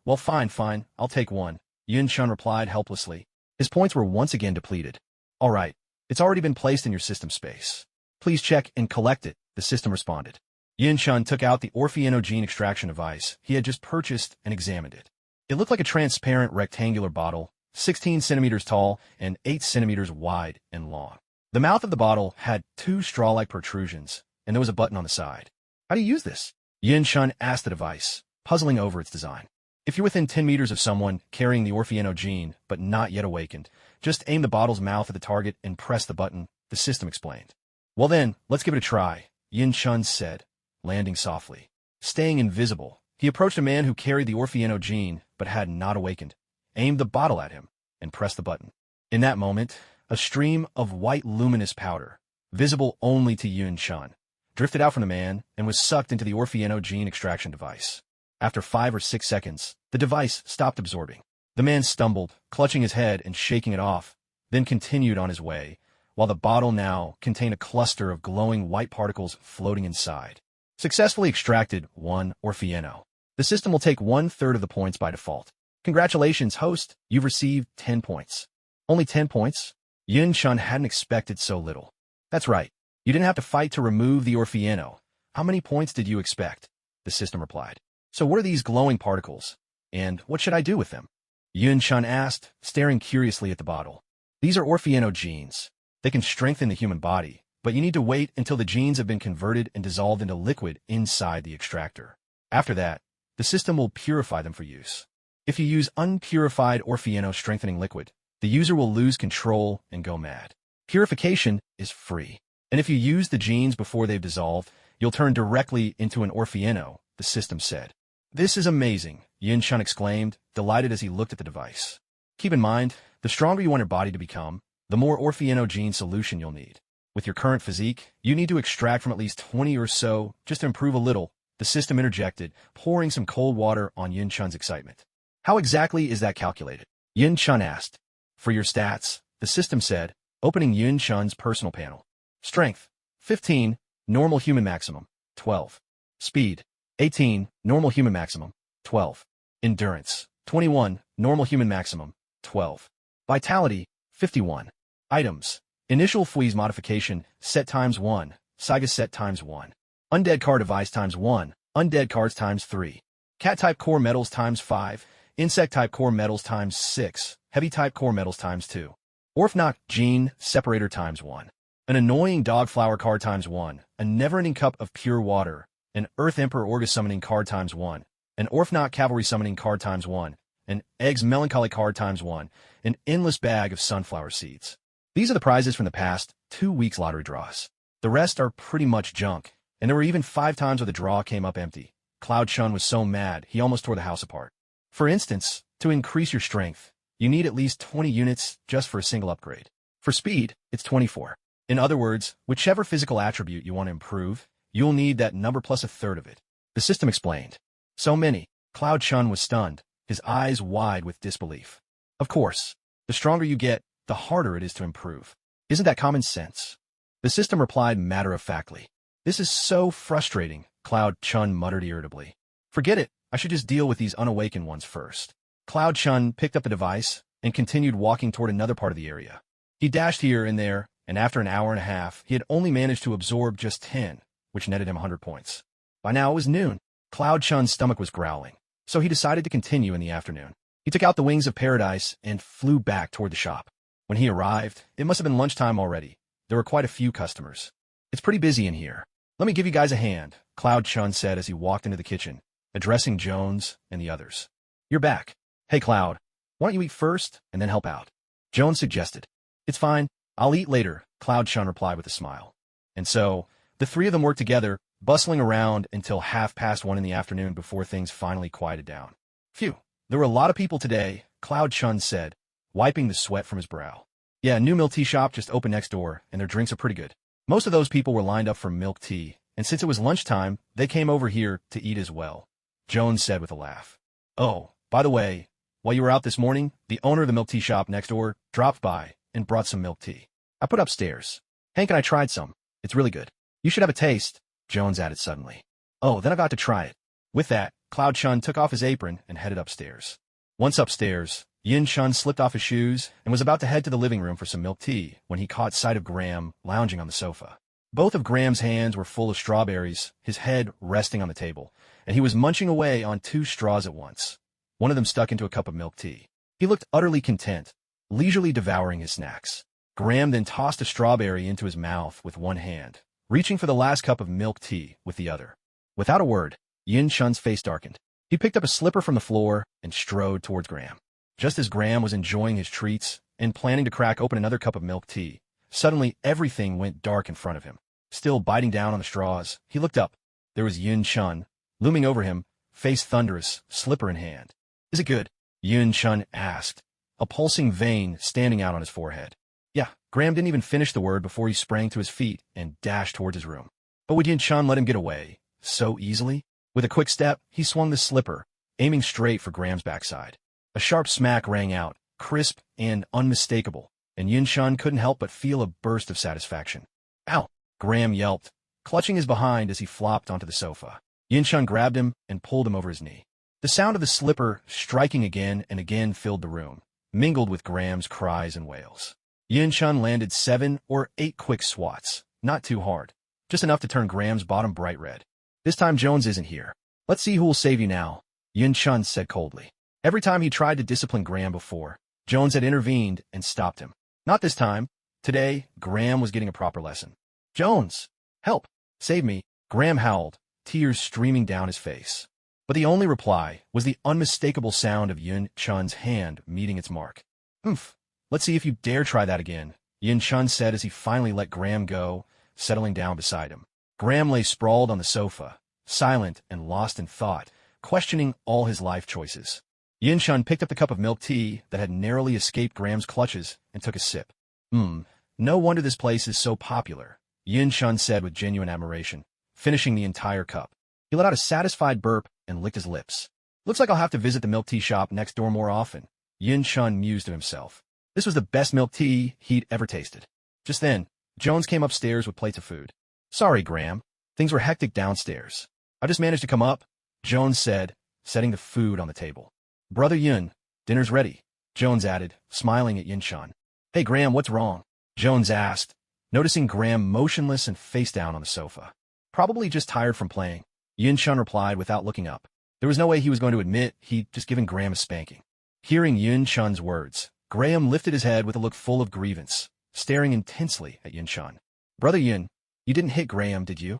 Well, fine, I'll take one. Yin-chun replied helplessly. His points were once again depleted. All right, it's already been placed in your system space. Please check and collect it, the system responded. Yin-chun took out the Orphieno gene extraction device he had just purchased and examined it. It looked like a transparent rectangular bottle, 16 centimeters tall and 8 centimeters wide and long. The mouth of the bottle had 2 straw-like protrusions, and there was a button on the side. How do you use this? Yin-chun asked the device, puzzling over its design. If you're within 10 meters of someone carrying the Orphieno gene but not yet awakened, just aim the bottle's mouth at the target and press the button, the system explained. Well then, let's give it a try, Yin-chun said, landing softly. Staying invisible, he approached a man who carried the Orphieno gene but had not awakened, aimed the bottle at him, and pressed the button. In that moment, a stream of white luminous powder, visible only to Yin-chun, drifted out from the man and was sucked into the Orphieno gene extraction device. After 5 or 6 seconds, the device stopped absorbing. The man stumbled, clutching his head and shaking it off, then continued on his way, while the bottle now contained a cluster of glowing white particles floating inside. Successfully extracted 1 Orphieno. The system will take 1/3 of the points by default. Congratulations, host, you've received 10 points. Only 10 points? Yin-chun hadn't expected so little. That's right, you didn't have to fight to remove the Orphieno. How many points did you expect? The system replied. So what are these glowing particles? And what should I do with them? Yin-chun asked, staring curiously at the bottle. These are Orphieno genes. They can strengthen the human body, but you need to wait until the genes have been converted and dissolved into liquid inside the extractor. After that, the system will purify them for use. If you use unpurified Orphieno strengthening liquid, the user will lose control and go mad. Purification is free. And if you use the genes before they've dissolved, you'll turn directly into an Orphieno, the system said. This is amazing, Yin-chun exclaimed, delighted as he looked at the device. Keep in mind, the stronger you want your body to become, the more Orphieno gene solution you'll need. With your current physique, you need to extract from at least 20 or so just to improve a little, the system interjected, pouring some cold water on Yin-chun's excitement. How exactly is that calculated? Yin-chun asked. For your stats, the system said, opening Yin-chun's personal panel. Strength, 15, normal human maximum, 12. Speed, 18, normal human maximum, 12. Endurance, 21, normal human maximum, 12. Vitality, 51. Items, initial Fui's modification, set times 1, Saiga set times 1. Undead card device times 1, undead cards times 3. Cat-type core metals times 5, insect-type core metals times 6, heavy-type core metals times 2. Orphnok gene separator times 1. An annoying dog flower card times 1, a never-ending cup of pure water, an Earth Emperor Orga summoning card times 1, an Orphnok cavalry summoning card times 1, an Eggs melancholy card times 1, an endless bag of sunflower seeds. These are the prizes from the past 2 weeks' lottery draws. The rest are pretty much junk, and there were even 5 times where the draw came up empty. Cloud-chun was so mad he almost tore the house apart. For instance, to increase your strength, you need at least 20 units just for a single upgrade. For speed, it's 24. In other words, whichever physical attribute you want to improve, you'll need that number plus 1/3 of it. The system explained. So many. Cloud-chun was stunned, his eyes wide with disbelief. Of course, the stronger you get, the harder it is to improve. Isn't that common sense? The system replied matter-of-factly. This is so frustrating, Cloud-chun muttered irritably. Forget it, I should just deal with these unawakened ones first. Cloud-chun picked up the device and continued walking toward another part of the area. He dashed here and there, and after an hour and a half, he had only managed to absorb just 10, which netted him 100 points. By now it was noon. Cloud-chun's stomach was growling, so he decided to continue in the afternoon. He took out the wings of paradise and flew back toward the shop. When he arrived, it must have been lunchtime already. There were quite a few customers. It's pretty busy in here. Let me give you guys a hand, Cloud-chun said as he walked into the kitchen, addressing Jones and the others. You're back. Hey, Cloud, why don't you eat first and then help out? Jones suggested. It's fine. I'll eat later, Cloud-chun replied with a smile. And so, the 3 of them worked together, bustling around until 1:30 in the afternoon before things finally quieted down. Phew, there were a lot of people today, Cloud-chun said, wiping the sweat from his brow. Yeah, a new milk tea shop just opened next door, and their drinks are pretty good. Most of those people were lined up for milk tea, and since it was lunchtime, they came over here to eat as well, Jones said with a laugh. Oh, by the way, while you were out this morning, the owner of the milk tea shop next door dropped by and brought some milk tea. I put upstairs. Hank and I tried some. It's really good. You should have a taste, Jones added suddenly. Oh, then I got to try it. With that, Cloud Chun took off his apron and headed upstairs. Once upstairs, Yin Chun slipped off his shoes and was about to head to the living room for some milk tea when he caught sight of Graham lounging on the sofa. Both of Graham's hands were full of strawberries, his head resting on the table, and he was munching away on 2 straws at once. One of them stuck into a cup of milk tea. He looked utterly content, leisurely devouring his snacks. Graham then tossed a strawberry into his mouth with one hand, reaching for the last cup of milk tea with the other. Without a word, Yin Chun's face darkened. He picked up a slipper from the floor and strode towards Graham. Just as Graham was enjoying his treats and planning to crack open another cup of milk tea, suddenly everything went dark in front of him. Still biting down on the straws, he looked up. There was Yin Chun, looming over him, face thunderous, slipper in hand. Is it good? Yin Chun asked, a pulsing vein standing out on his forehead. Yeah, Graham didn't even finish the word before he sprang to his feet and dashed towards his room. But would Yin Chun let him get away so easily? With a quick step, he swung the slipper, aiming straight for Graham's backside. A sharp smack rang out, crisp and unmistakable, and Yin Chun couldn't help but feel a burst of satisfaction. Ow! Graham yelped, clutching his behind as he flopped onto the sofa. Yin Chun grabbed him and pulled him over his knee. The sound of the slipper striking again and again filled the room, mingled with Graham's cries and wails. Yin Chun landed 7 or 8 quick swats, not too hard, just enough to turn Graham's bottom bright red. This time Jones isn't here. Let's see who will save you now, Yin Chun said coldly. Every time he tried to discipline Graham before, Jones had intervened and stopped him. Not this time. Today, Graham was getting a proper lesson. Jones! Help! Save me! Graham howled, tears streaming down his face. But the only reply was the unmistakable sound of Yin Chun's hand meeting its mark. Oomph! Let's see if you dare try that again, Yin Chun said as he finally let Graham go, settling down beside him. Graham lay sprawled on the sofa, silent and lost in thought, questioning all his life choices. Yin Chun picked up the cup of milk tea that had narrowly escaped Graham's clutches and took a sip. No wonder this place is so popular, Yin Chun said with genuine admiration, finishing the entire cup. He let out a satisfied burp and licked his lips. Looks like I'll have to visit the milk tea shop next door more often, Yin Chun mused to himself. This was the best milk tea he'd ever tasted. Just then, Jones came upstairs with plates of food. Sorry, Graham. Things were hectic downstairs. I just managed to come up, Jones said, setting the food on the table. Brother Yin, dinner's ready, Jones added, smiling at Yin Chun. Hey, Graham, what's wrong? Jones asked, noticing Graham motionless and face down on the sofa. Probably just tired from playing, Yin Chun replied without looking up. There was no way he was going to admit he'd just given Graham a spanking. Hearing Yin Chun's words, Graham lifted his head with a look full of grievance, staring intensely at Yin Chun. Brother Yin, you didn't hit Graham, did you?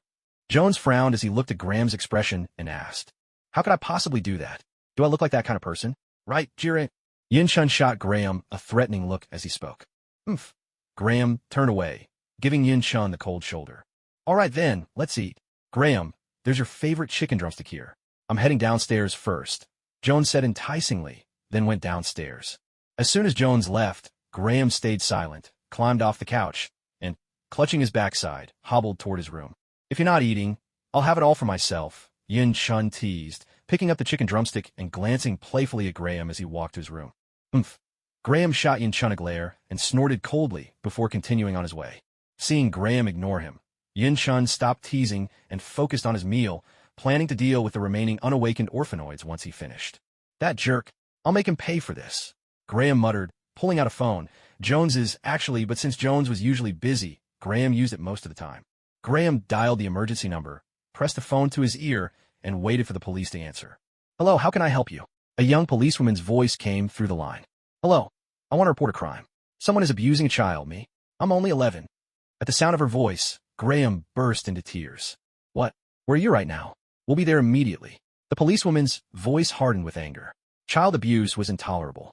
Jones frowned as he looked at Graham's expression and asked, How could I possibly do that? Do I look like that kind of person? Right, Jire? Yin Chun shot Graham a threatening look as he spoke. Oomph. Graham turned away, giving Yin Chun the cold shoulder. All right then, let's eat. Graham, there's your favorite chicken drumstick here. I'm heading downstairs first, Jones said enticingly, then went downstairs. As soon as Jones left, Graham stayed silent, climbed off the couch, and, clutching his backside, hobbled toward his room. If you're not eating, I'll have it all for myself, Yin Chun teased, picking up the chicken drumstick and glancing playfully at Graham as he walked to his room. Oomph. Graham shot Yin Chun a glare and snorted coldly before continuing on his way. Seeing Graham ignore him, Yin Chun stopped teasing and focused on his meal, planning to deal with the remaining unawakened orphanoids once he finished. That jerk. I'll make him pay for this, Graham muttered, pulling out a phone. Jones's, actually, but since Jones was usually busy, Graham used it most of the time. Graham dialed the emergency number, pressed the phone to his ear, and waited for the police to answer. Hello, how can I help you? A young policewoman's voice came through the line. Hello, I want to report a crime. Someone is abusing a child, me. I'm only 11. At the sound of her voice, Graham burst into tears. What? Where are you right now? We'll be there immediately. The policewoman's voice hardened with anger. Child abuse was intolerable.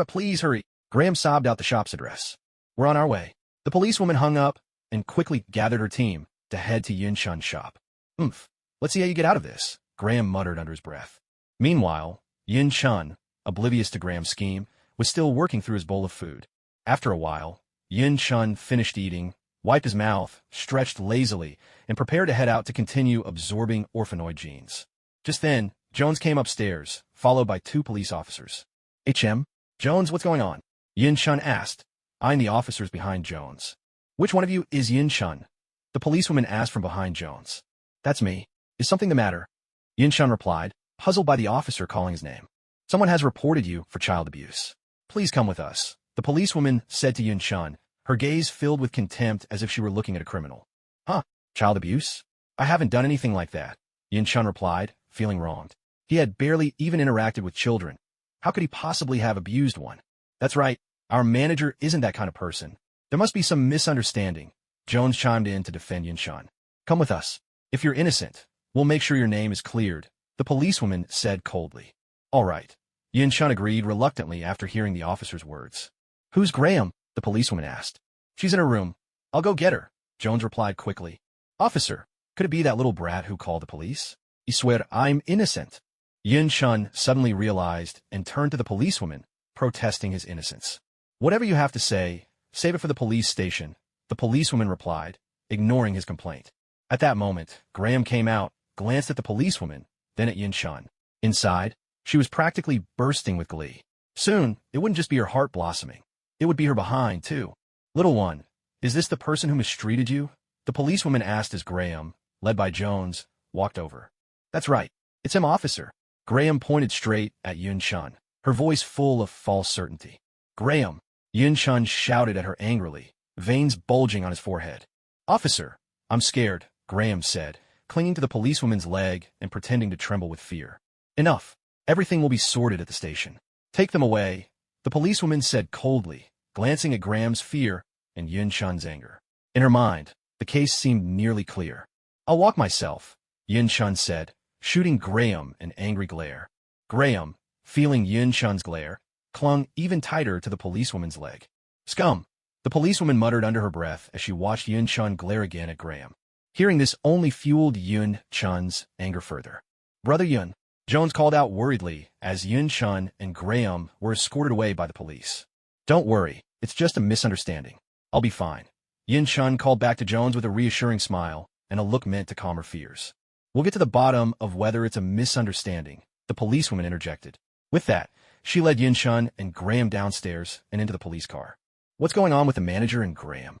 Please hurry. Graham sobbed out the shop's address. We're on our way. The policewoman hung up and quickly gathered her team to head to Yin Chun's shop. Oomph. Let's see how you get out of this, Graham muttered under his breath. Meanwhile, Yin Chun, oblivious to Graham's scheme, was still working through his bowl of food. After a while, Yin Chun finished eating, wiped his mouth, stretched lazily, and prepared to head out to continue absorbing orphanoid genes. Just then, Jones came upstairs, followed by 2 police officers. HM? Jones, what's going on? Yin Chun asked, eyeing the officers behind Jones. Which one of you is Yin Chun? The policewoman asked from behind Jones. That's me. Is something the matter? Yin Chun replied, puzzled by the officer calling his name. Someone has reported you for child abuse. Please come with us, the policewoman said to Yin Chun, her gaze filled with contempt as if she were looking at a criminal. Huh? Child abuse? I haven't done anything like that, Yin Chun replied, feeling wronged. He had barely even interacted with children. How could he possibly have abused one? That's right, our manager isn't that kind of person. There must be some misunderstanding. Jones chimed in to defend Yin Chun. Come with us. If you're innocent, we'll make sure your name is cleared, the policewoman said coldly. All right. Yin Chun agreed reluctantly after hearing the officer's words. Who's Graham? The policewoman asked. She's in her room. I'll go get her, Jones replied quickly. Officer, could it be that little brat who called the police? I swear I'm innocent. Yin Chun suddenly realized and turned to the policewoman, protesting his innocence. Whatever you have to say, save it for the police station, the policewoman replied, ignoring his complaint. At that moment, Graham came out, glanced at the policewoman, then at Yin Chun. Inside, she was practically bursting with glee. Soon, it wouldn't just be her heart blossoming. It would be her behind, too. Little one, is this the person who mistreated you? The policewoman asked as Graham, led by Jones, walked over. That's right. It's him, officer. Graham pointed straight at Yin Chun, her voice full of false certainty. Graham, Yin Chun shouted at her angrily, veins bulging on his forehead. Officer, I'm scared, Graham said, clinging to the policewoman's leg and pretending to tremble with fear. Enough. Everything will be sorted at the station. Take them away, the policewoman said coldly, glancing at Graham's fear and Yin Chun's anger. In her mind, the case seemed nearly clear. I'll walk myself, Yin Chun said, shooting Graham an angry glare. Graham, feeling Yin Chun's glare, clung even tighter to the policewoman's leg. Scum, the policewoman muttered under her breath as she watched Yin Chun glare again at Graham. Hearing this only fueled Yin Chun's anger further. Brother Yin, Jones called out worriedly as Yin Chun and Graham were escorted away by the police. Don't worry, it's just a misunderstanding. I'll be fine. Yin Chun called back to Jones with a reassuring smile and a look meant to calm her fears. We'll get to the bottom of whether it's a misunderstanding, the policewoman interjected. With that, she led Yin Chun and Graham downstairs and into the police car. What's going on with the manager and Graham?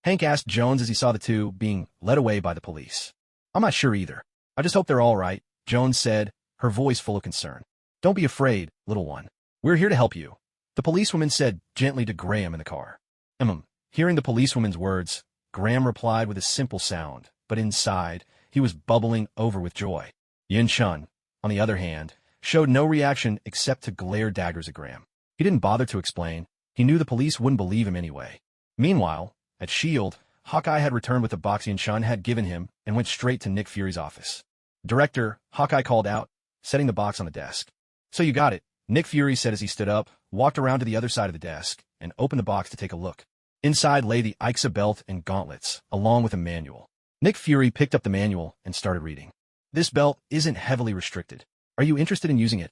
Hank asked Jones as he saw the two being led away by the police. I'm not sure either. I just hope they're all right, Jones said, her voice full of concern. Don't be afraid, little one. We're here to help you, the policewoman said gently to Graham in the car. Hearing the policewoman's words, Graham replied with a simple sound, but inside, he was bubbling over with joy. Yin Chun, on the other hand, showed no reaction except to glare daggers at Graham. He didn't bother to explain. He knew the police wouldn't believe him anyway. Meanwhile, at S.H.I.E.L.D., Hawkeye had returned with the box Yin Chun had given him and went straight to Nick Fury's office. Director, Hawkeye called out, setting the box on the desk. So you got it, Nick Fury said as he stood up, walked around to the other side of the desk, and opened the box to take a look. Inside lay the Ixa belt and gauntlets, along with a manual. Nick Fury picked up the manual and started reading. This belt isn't heavily restricted. Are you interested in using it?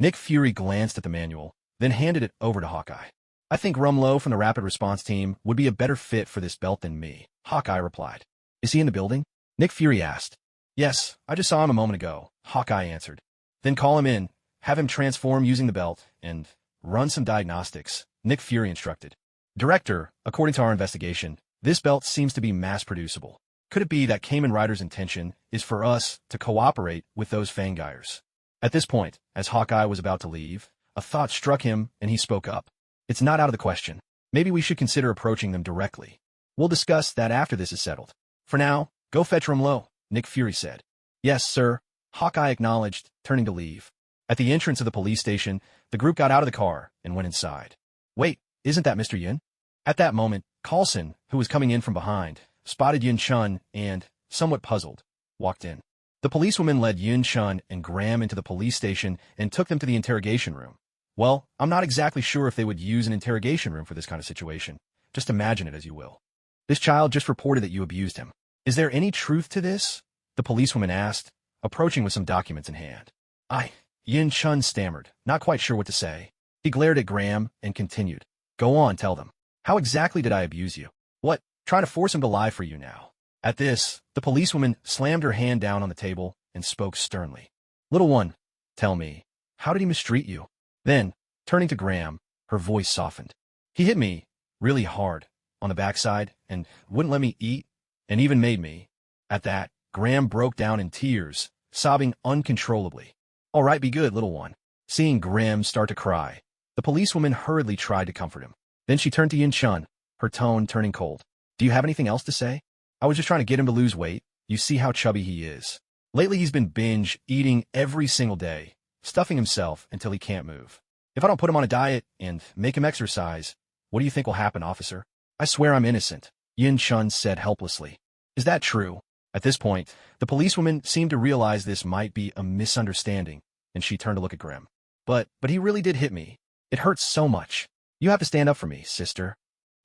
Nick Fury glanced at the manual, then handed it over to Hawkeye. I think Rumlow from the Rapid Response Team would be a better fit for this belt than me, Hawkeye replied. Is he in the building? Nick Fury asked. Yes, I just saw him a moment ago, Hawkeye answered. Then call him in, have him transform using the belt, and run some diagnostics, Nick Fury instructed. Director, according to our investigation, this belt seems to be mass-producible. Could it be that Kamen Rider's intention is for us to cooperate with those Fangires? At this point, as Hawkeye was about to leave, a thought struck him and he spoke up. It's not out of the question. Maybe we should consider approaching them directly. We'll discuss that after this is settled. For now, go fetch Rumlow, Nick Fury said. Yes, sir, Hawkeye acknowledged, turning to leave. At the entrance of the police station, the group got out of the car and went inside. Wait, isn't that Mr. Yin? At that moment, Coulson, who was coming in from behind, spotted Yin Chun and, somewhat puzzled, walked in. The policewoman led Yin Chun and Graham into the police station and took them to the interrogation room. Well, I'm not exactly sure if they would use an interrogation room for this kind of situation. Just imagine it as you will. This child just reported that you abused him. Is there any truth to this? The policewoman asked, approaching with some documents in hand. Yin Chun stammered, not quite sure what to say. He glared at Graham and continued. Go on, tell them. How exactly did I abuse you? What, trying to force him to lie for you now. At this, the policewoman slammed her hand down on the table and spoke sternly. Little one, tell me, how did he mistreat you? Then, turning to Graham, her voice softened. He hit me, really hard, on the backside, and wouldn't let me eat, and even made me. At that, Graham broke down in tears, sobbing uncontrollably. All right, be good, little one. Seeing Graham start to cry, the policewoman hurriedly tried to comfort him. Then she turned to Yin-chun, her tone turning cold. Do you have anything else to say? I was just trying to get him to lose weight. You see how chubby he is. Lately he's been binge eating every single day, stuffing himself until he can't move. If I don't put him on a diet and make him exercise, what do you think will happen, officer? I swear I'm innocent, Yin-chun said helplessly. Is that true? At this point, the policewoman seemed to realize this might be a misunderstanding, and she turned to look at Graham. But he really did hit me. It hurts so much. You have to stand up for me, sister.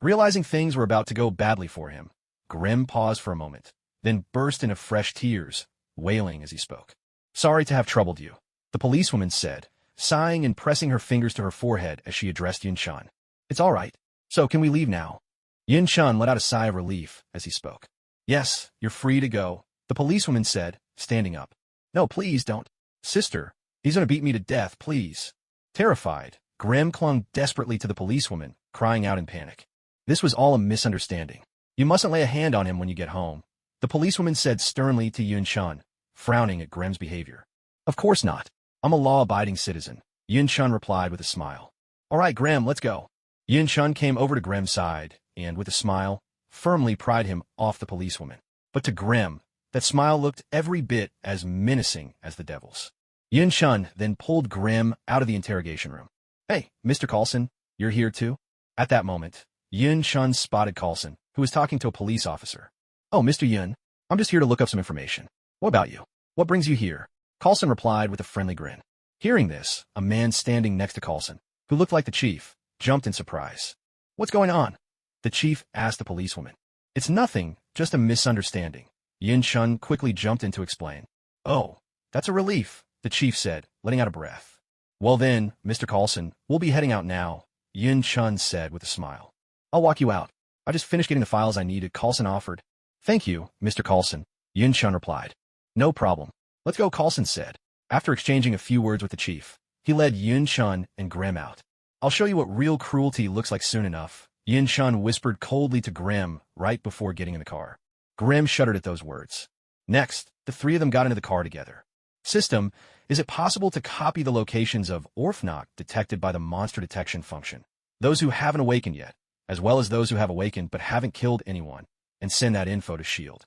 Realizing things were about to go badly for him, Graham paused for a moment, then burst into fresh tears, wailing as he spoke. Sorry to have troubled you, the policewoman said, sighing and pressing her fingers to her forehead as she addressed Yin-chun. It's all right. So can we leave now? Yin-chun let out a sigh of relief as he spoke. Yes, you're free to go, the policewoman said, standing up. No, please don't. Sister, he's going to beat me to death, please. Terrified, Graham clung desperately to the policewoman, crying out in panic. This was all a misunderstanding. You mustn't lay a hand on him when you get home, the policewoman said sternly to Yin-chun, frowning at Graham's behavior. Of course not. I'm a law-abiding citizen, Yin-chun replied with a smile. All right, Graham, let's go. Yin-chun came over to Graham's side and, with a smile, firmly pried him off the policewoman. But to Graham, that smile looked every bit as menacing as the devil's. Yin-chun then pulled Graham out of the interrogation room. Hey, Mr. Coulson, you're here too? At that moment, Yin-chun spotted Coulson, who was talking to a police officer. Oh, Mr. Yin, I'm just here to look up some information. What about you? What brings you here? Coulson replied with a friendly grin. Hearing this, a man standing next to Coulson, who looked like the chief, jumped in surprise. What's going on? The chief asked the policewoman. It's nothing, just a misunderstanding. Yin-chun quickly jumped in to explain. Oh, that's a relief, the chief said, letting out a breath. Well then, Mr. Coulson, we'll be heading out now, Yin-chun said with a smile. I'll walk you out. I just finished getting the files I needed, Coulson offered. Thank you, Mr. Coulson, Yin-chun replied. No problem. Let's go, Coulson said. After exchanging a few words with the chief, he led Yin-chun and Graham out. I'll show you what real cruelty looks like soon enough, Yin-chun whispered coldly to Graham right before getting in the car. Graham shuddered at those words. Next, the three of them got into the car together. System, is it possible to copy the locations of Orphanok detected by the monster detection function? Those who haven't awakened yet, as well as those who have awakened but haven't killed anyone, and send that info to S.H.I.E.L.D.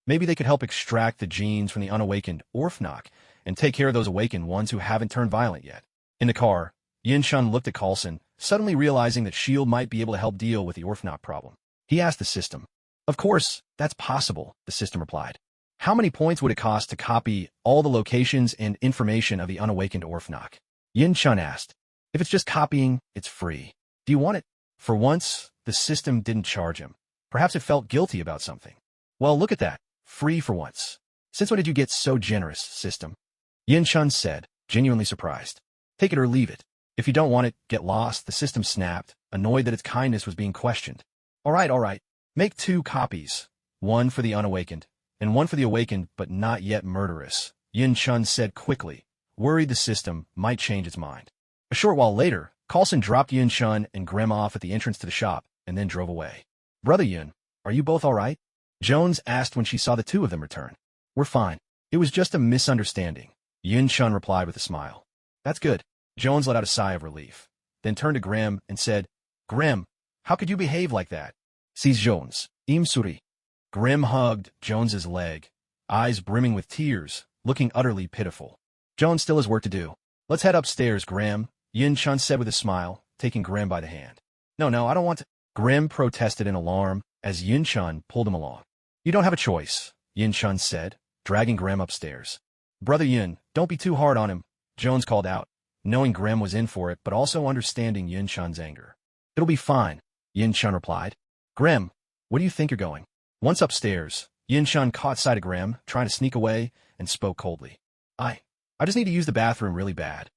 Maybe they could help extract the genes from the unawakened Orphanok and take care of those awakened ones who haven't turned violent yet. In the car, Yin-chun looked at Coulson, suddenly realizing that S.H.I.E.L.D. might be able to help deal with the Orphanok problem. He asked the system. Of course, that's possible, the system replied. How many points would it cost to copy all the locations and information of the unawakened Orphanok? Yin-chun asked. If it's just copying, it's free. Do you want it? For once, the system didn't charge him. Perhaps it felt guilty about something. Well, look at that. Free for once. Since when did you get so generous, system? Yin-chun said, genuinely surprised. Take it or leave it. If you don't want it, get lost, the system snapped, annoyed that its kindness was being questioned. All right. Make 2 copies. One for the unawakened, and one for the awakened but not yet murderous, Yin-chun said quickly, worried the system might change its mind. A short while later, Coulson dropped Yin-chun and Graham off at the entrance to the shop, and then drove away. Brother Yin, are you both all right? Jones asked when she saw the 2 of them return. We're fine. It was just a misunderstanding, Yin-chun replied with a smile. That's good. Jones let out a sigh of relief, then turned to Graham and said, Graham, how could you behave like that? Sees Jones, im suri. Graham hugged Jones's leg, eyes brimming with tears, looking utterly pitiful. Jones still has work to do. Let's head upstairs, Graham, Yin-chun said with a smile, taking Graham by the hand. No, I don't want to. Graham protested in alarm as Yin-chun pulled him along. You don't have a choice, Yin-chun said, dragging Graham upstairs. Brother Yin, don't be too hard on him, Jones called out, knowing Graham was in for it but also understanding Yin-chun's anger. It'll be fine, Yin-chun replied. Graham, where do you think you're going? Once upstairs, Yin-chun caught sight of Graham, trying to sneak away, and spoke coldly. I just need to use the bathroom really bad.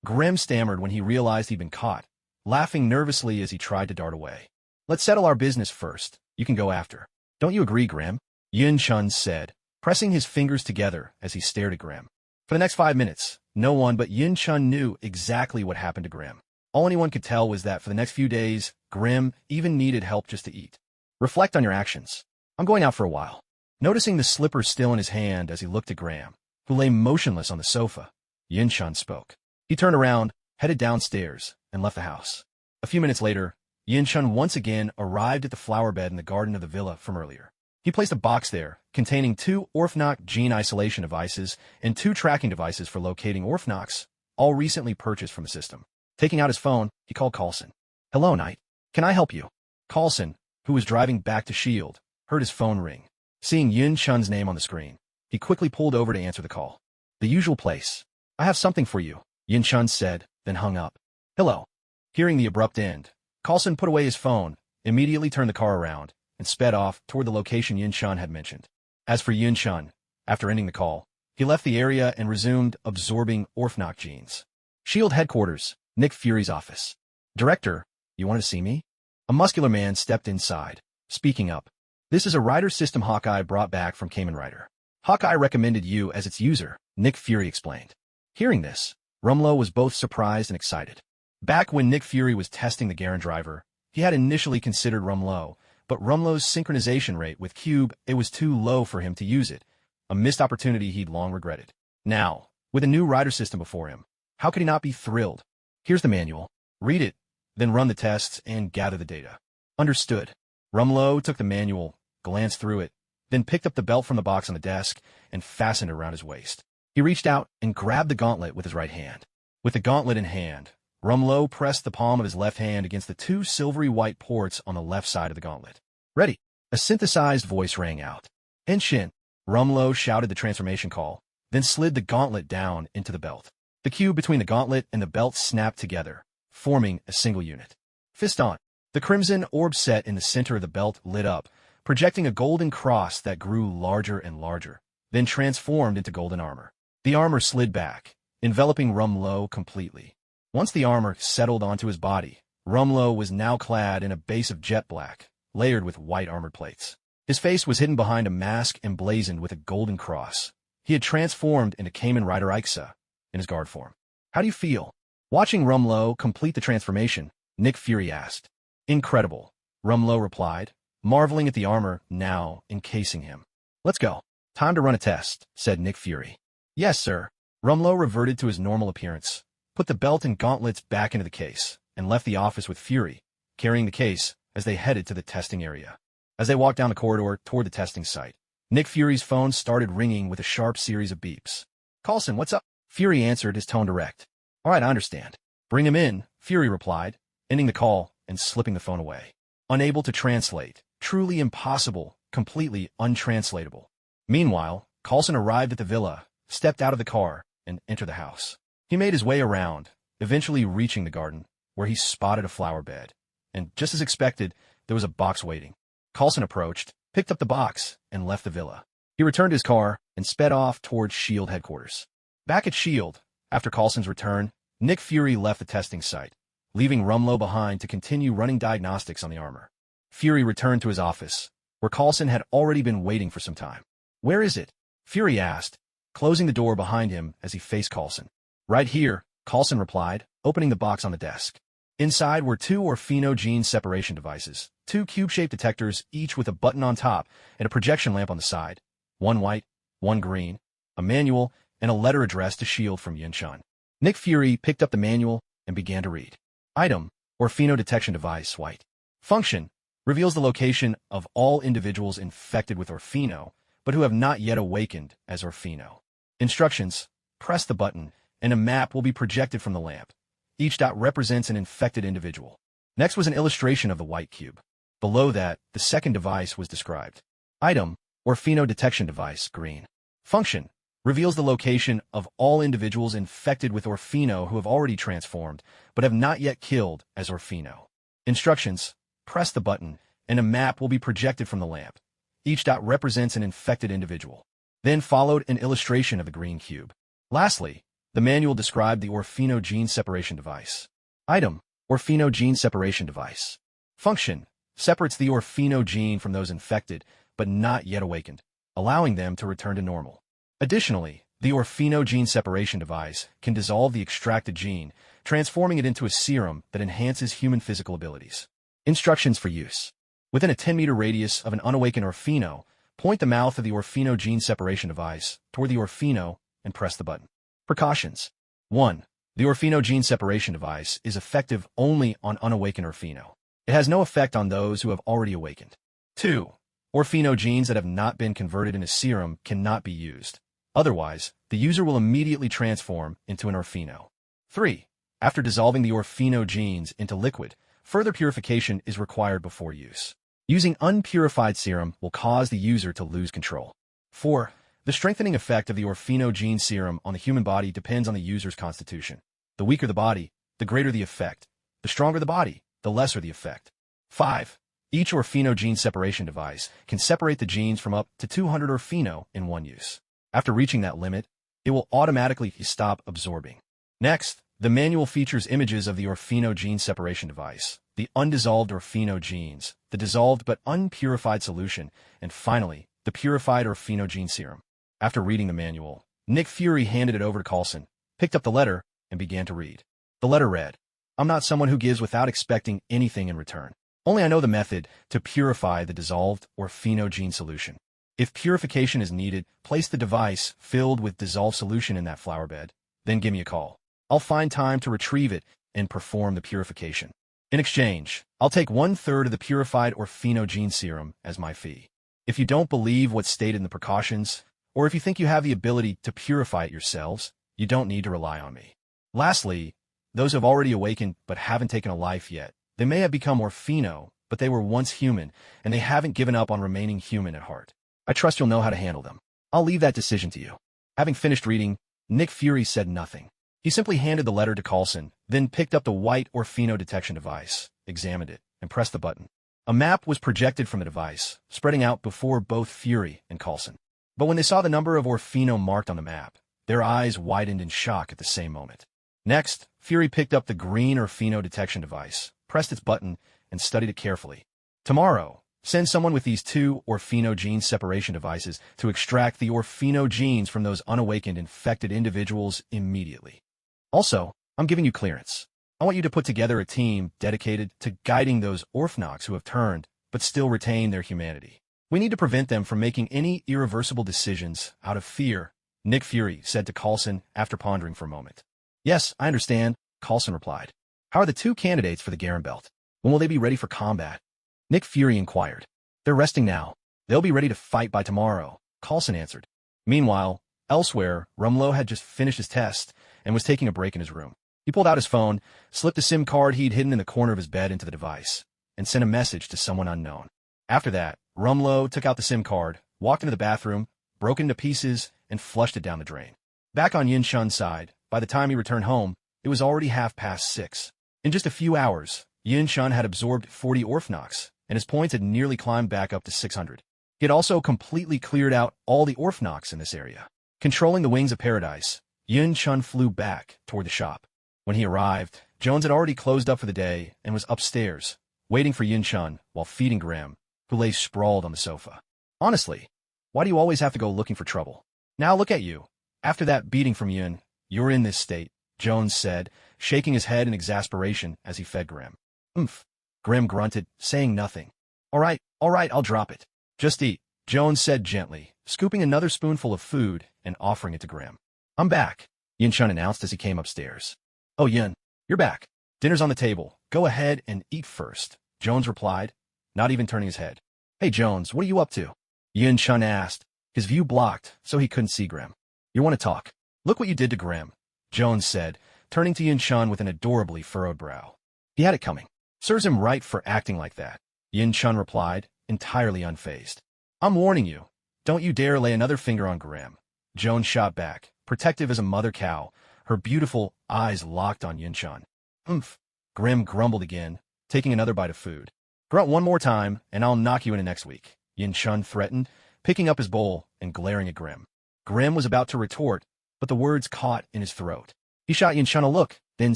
Graham stammered when he realized he'd been caught, laughing nervously as he tried to dart away. Let's settle our business first, you can go after. Don't you agree, Grim? Yin Chun said, pressing his fingers together as he stared at Grim. For the next 5 minutes, no one but Yin Chun knew exactly what happened to Grim. All anyone could tell was that for the next few days, Grim even needed help just to eat. Reflect on your actions. I'm going out for a while. Noticing the slipper still in his hand as he looked at Graham, who lay motionless on the sofa, Yin Chun spoke. He turned around, headed downstairs, and left the house. A few minutes later, Yin Chun once again arrived at the flower bed in the garden of the villa from earlier. He placed a box there containing 2 Orphnok gene isolation devices and 2 tracking devices for locating Orphnoks, all recently purchased from the system. Taking out his phone, he called Carlson. Hello, Knight. Can I help you? Carlson, who was driving back to S.H.I.E.L.D., heard his phone ring. Seeing Yin Chun's name on the screen, he quickly pulled over to answer the call. The usual place. I have something for you, Yin Chun said, then hung up. Hello. Hearing the abrupt end, Carlson put away his phone, immediately turned the car around, and sped off toward the location Yin Chun had mentioned. As for Yin Chun, after ending the call, he left the area and resumed absorbing Orphnok genes. S.H.I.E.L.D. headquarters, Nick Fury's office. Director, you want to see me? A muscular man stepped inside, speaking up. This is a writer system Hawkeye brought back from Kamen Rider. Hawkeye recommended you as its user, Nick Fury explained. Hearing this, Rumlow was both surprised and excited. Back when Nick Fury was testing the Garen driver, he had initially considered Rumlow, but Rumlow's synchronization rate with Cube, it was too low for him to use it, a missed opportunity he'd long regretted. Now, with a new writer system before him, how could he not be thrilled? Here's the manual. Read it, then run the tests and gather the data. Understood. Rumlow took the manual, glanced through it, then picked up the belt from the box on the desk and fastened it around his waist. He reached out and grabbed the gauntlet with his right hand. With the gauntlet in hand, Rumlow pressed the palm of his left hand against the 2 silvery white ports on the left side of the gauntlet. Ready! A synthesized voice rang out. Enshin! Rumlow shouted the transformation call, then slid the gauntlet down into the belt. The cube between the gauntlet and the belt snapped together, forming a single unit. Fist on! The crimson orb set in the center of the belt lit up, projecting a golden cross that grew larger and larger, then transformed into golden armor. The armor slid back, enveloping Rumlow completely. Once the armor settled onto his body, Rumlow was now clad in a base of jet black, layered with white armored plates. His face was hidden behind a mask emblazoned with a golden cross. He had transformed into Kamen Rider Aixa in his guard form. How do you feel? Watching Rumlow complete the transformation, Nick Fury asked. Incredible, Rumlow replied, marveling at the armor now encasing him. Let's go. Time to run a test, said Nick Fury. Yes, sir. Rumlow reverted to his normal appearance, put the belt and gauntlets back into the case, and left the office with Fury, carrying the case as they headed to the testing area. As they walked down the corridor toward the testing site, Nick Fury's phone started ringing with a sharp series of beeps. Carlson, what's up? Fury answered, his tone direct. All right, I understand. Bring him in, Fury replied, ending the call and slipping the phone away. Unable to translate, truly impossible, completely untranslatable. Meanwhile, Carlson arrived at the villa, stepped out of the car, and entered the house. He made his way around, eventually reaching the garden, where he spotted a flower bed. And just as expected, there was a box waiting. Carlson approached, picked up the box, and left the villa. He returned to his car and sped off towards S.H.I.E.L.D. headquarters. Back at S.H.I.E.L.D., after Carlson's return, Nick Fury left the testing site, leaving Rumlow behind to continue running diagnostics on the armor. Fury returned to his office, where Carlson had already been waiting for some time. Where is it? Fury asked, closing the door behind him as he faced Carlson. Right here, Carlson replied, opening the box on the desk. Inside were 2 Orpheno gene separation devices, 2 cube-shaped detectors, each with a button on top and a projection lamp on the side, 1 white, 1 green, a manual, and a letter addressed to S.H.I.E.L.D. from Yin Chun. Nick Fury picked up the manual and began to read. Item, Orpheno detection device, white. Function, reveals the location of all individuals infected with Orpheno, but who have not yet awakened as Orpheno. Instructions, press the button, and a map will be projected from the lamp. Each dot represents an infected individual. Next was an illustration of the white cube. Below that, the second device was described. Item, Orpheno detection device, green. Function, reveals the location of all individuals infected with Orpheno who have already transformed, but have not yet killed as Orpheno. Instructions, press the button, and a map will be projected from the lamp. Each dot represents an infected individual. Then followed an illustration of the green cube. Lastly, the manual described the Orpheno gene separation device. Item, Orpheno gene separation device. Function, separates the Orfino gene from those infected but not yet awakened, allowing them to return to normal. Additionally, the Orfino gene separation device can dissolve the extracted gene, transforming it into a serum that enhances human physical abilities. Instructions for use. Within a 10-meter radius of an unawakened Orfino, point the mouth of the Orfino gene separation device toward the Orfino and press the button. Precautions. 1. The Orfino gene separation device is effective only on unawakened Orfino. It has no effect on those who have already awakened. 2. Orfino genes that have not been converted into serum cannot be used. Otherwise, the user will immediately transform into an Orfino. 3. After dissolving the Orfino genes into liquid, further purification is required before use. Using unpurified serum will cause the user to lose control. 4. The strengthening effect of the Orfino gene serum on the human body depends on the user's constitution. The weaker the body, the greater the effect. The stronger the body, the lesser the effect. 5. Each Orfino gene separation device can separate the genes from up to 200 Orfino in one use. After reaching that limit, it will automatically stop absorbing. Next, the manual features images of the Orfino gene separation device, the undissolved Orfino genes, the dissolved but unpurified solution, and finally, the purified Orfino gene serum. After reading the manual, Nick Fury handed it over to Coulson, picked up the letter, and began to read. The letter read, "I'm not someone who gives without expecting anything in return. Only I know the method to purify the dissolved Orfino gene solution. If purification is needed, place the device filled with dissolved solution in that flower bed, then give me a call. I'll find time to retrieve it and perform the purification. In exchange, I'll take 1/3 of the purified Orfino gene serum as my fee. If you don't believe what's stated in the precautions, or if you think you have the ability to purify it yourselves, you don't need to rely on me. Lastly, those who have already awakened but haven't taken a life yet, they may have become Orfino, but they were once human, and they haven't given up on remaining human at heart. I trust you'll know how to handle them. I'll leave that decision to you." Having finished reading, Nick Fury said nothing. He simply handed the letter to Coulson, then picked up the white Orfino detection device, examined it, and pressed the button. A map was projected from the device, spreading out before both Fury and Coulson. But when they saw the number of Orfino marked on the map, their eyes widened in shock at the same moment. Next, Fury picked up the green Orfino detection device, pressed its button, and studied it carefully. "Tomorrow, send someone with these 2 Orfino gene separation devices to extract the Orfino genes from those unawakened infected individuals immediately. Also, I'm giving you clearance. I want you to put together a team dedicated to guiding those Orphnoks who have turned but still retain their humanity. We need to prevent them from making any irreversible decisions out of fear," Nick Fury said to Coulson after pondering for a moment. "Yes, I understand," Coulson replied. "How are the 2 candidates for the Garen belt? When will they be ready for combat?" Nick Fury inquired. "They're resting now. They'll be ready to fight by tomorrow," Coulson answered. Meanwhile, elsewhere, Rumlow had just finished his test and was taking a break in his room. He pulled out his phone, slipped a SIM card he'd hidden in the corner of his bed into the device, and sent a message to someone unknown. After that, Rumlow took out the SIM card, walked into the bathroom, broke it into pieces, and flushed it down the drain. Back on Yin Shun's side, by the time he returned home, it was already 6:30. In just a few hours, Yin Shun had absorbed 40 Orphnoks, and his points had nearly climbed back up to 600. He had also completely cleared out all the Orphnoks in this area. Controlling the wings of paradise, Yin Shun flew back toward the shop. When he arrived, Jones had already closed up for the day and was upstairs, waiting for Yin Shun while feeding Graham, who lay sprawled on the sofa. "Honestly, why do you always have to go looking for trouble? Now look at you. After that beating from Yin, you're in this state," Jones said, shaking his head in exasperation as he fed Graham. "Oomph." Graham grunted, saying nothing. All right, I'll drop it. Just eat," Jones said gently, scooping another spoonful of food and offering it to Graham. "I'm back," Yin Shun announced as he came upstairs. "Oh, Yin, you're back. Dinner's on the table. Go ahead and eat first," Jones replied, not even turning his head. "Hey, Jones, what are you up to?" Yin Shun asked, his view blocked so he couldn't see Graham. "You want to talk? Look what you did to Graham," Jones said, turning to Yin Shun with an adorably furrowed brow. "He had it coming. Serves him right for acting like that," Yin Shun replied, entirely unfazed. "I'm warning you. Don't you dare lay another finger on Graham," Jones shot back, protective as a mother cow, her beautiful eyes locked on Yin Shun. "Oomph," Graham grumbled again, taking another bite of food. "Grunt one more time, and I'll knock you into next week," Yin Shun threatened, picking up his bowl and glaring at Graham. Graham was about to retort, but the words caught in his throat. He shot Yin Shun a look, then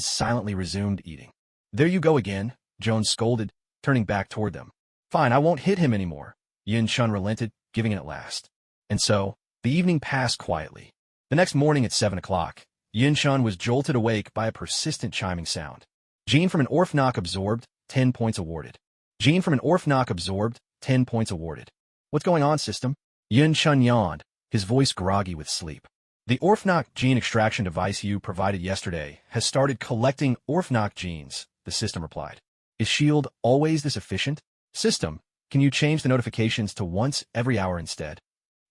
silently resumed eating. "There you go again," Jones scolded, turning back toward them. Fine, I won't hit him anymore. Yin Shun relented, giving in at last. And so, the evening passed quietly. The next morning at 7 o'clock, Yin Shun was jolted awake by a persistent chiming sound. Gene from an orph knock absorbed, 10 points awarded. Gene from an orph knock absorbed, 10 points awarded. What's going on, system? Yin Shun yawned, his voice groggy with sleep. The orph knock gene extraction device you provided yesterday has started collecting orph knock genes, the system replied. Is S.H.I.E.L.D. always this efficient? System, can you change the notifications to once every hour instead?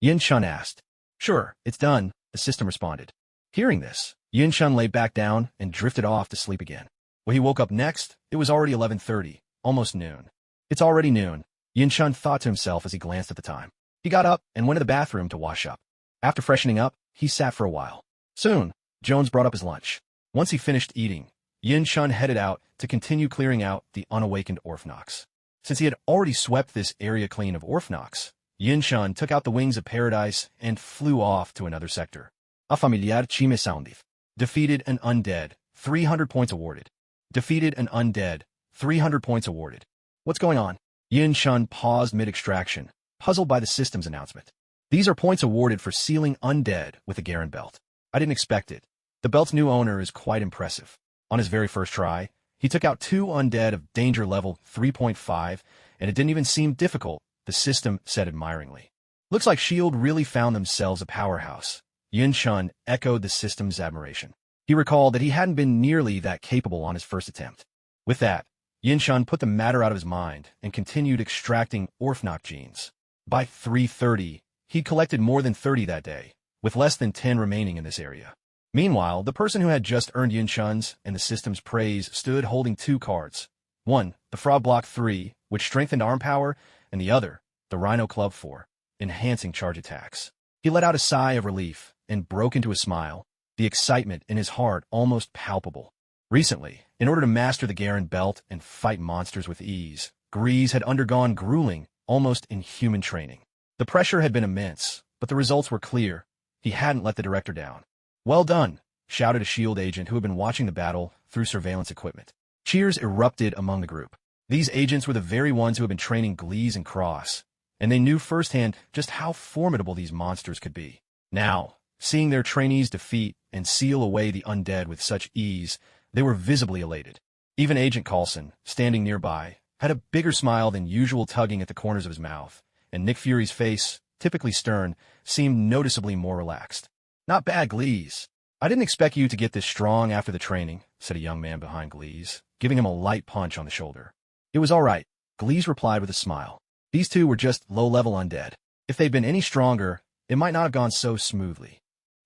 Yin Shun asked. Sure, it's done, the system responded. Hearing this, Yin Shun lay back down and drifted off to sleep again. When he woke up next, it was already 11:30, almost noon. It's already noon, Yin Shun thought to himself as he glanced at the time. He got up and went to the bathroom to wash up. After freshening up, he sat for a while. Soon, Jones brought up his lunch. Once he finished eating, Yin Shun headed out to continue clearing out the unawakened orph knocks. Since he had already swept this area clean of orph knocks, Yin Shun took out the wings of paradise and flew off to another sector. A familiar chime soundif. Defeated an undead, 300 points awarded. Defeated an undead, 300 points awarded. What's going on? Yin Shun paused mid-extraction, puzzled by the system's announcement. These are points awarded for sealing undead with a Garen belt. I didn't expect it. The belt's new owner is quite impressive. On his very first try, he took out 2 undead of danger level 3.5, and it didn't even seem difficult, the system said admiringly. Looks like S.H.I.E.L.D. really found themselves a powerhouse. Yin Shun echoed the system's admiration. He recalled that he hadn't been nearly that capable on his first attempt. With that, Yin Shun put the matter out of his mind and continued extracting orph knock genes. By 3:30, he'd collected more than 30 that day, with less than 10 remaining in this area. Meanwhile, the person who had just earned Yin Shun's and the system's praise stood holding 2 cards. One, the Frog Block 3, which strengthened arm power, and the other, the Rhino Club 4, enhancing charge attacks. He let out a sigh of relief and broke into a smile, the excitement in his heart almost palpable. Recently, in order to master the Garen belt and fight monsters with ease, Grease had undergone grueling, almost inhuman training. The pressure had been immense, but the results were clear. He hadn't let the director down. Well done, shouted a S.H.I.E.L.D. agent who had been watching the battle through surveillance equipment. Cheers erupted among the group. These agents were the very ones who had been training Glees and Cross, and they knew firsthand just how formidable these monsters could be. Now, seeing their trainees defeat and seal away the undead with such ease, they were visibly elated. Even Agent Coulson, standing nearby, had a bigger smile than usual tugging at the corners of his mouth, and Nick Fury's face, typically stern, seemed noticeably more relaxed. Not bad, Glees. I didn't expect you to get this strong after the training, said a young man behind Glees, giving him a light punch on the shoulder. It was all right, Glees replied with a smile. These two were just low-level undead. If they'd been any stronger, it might not have gone so smoothly.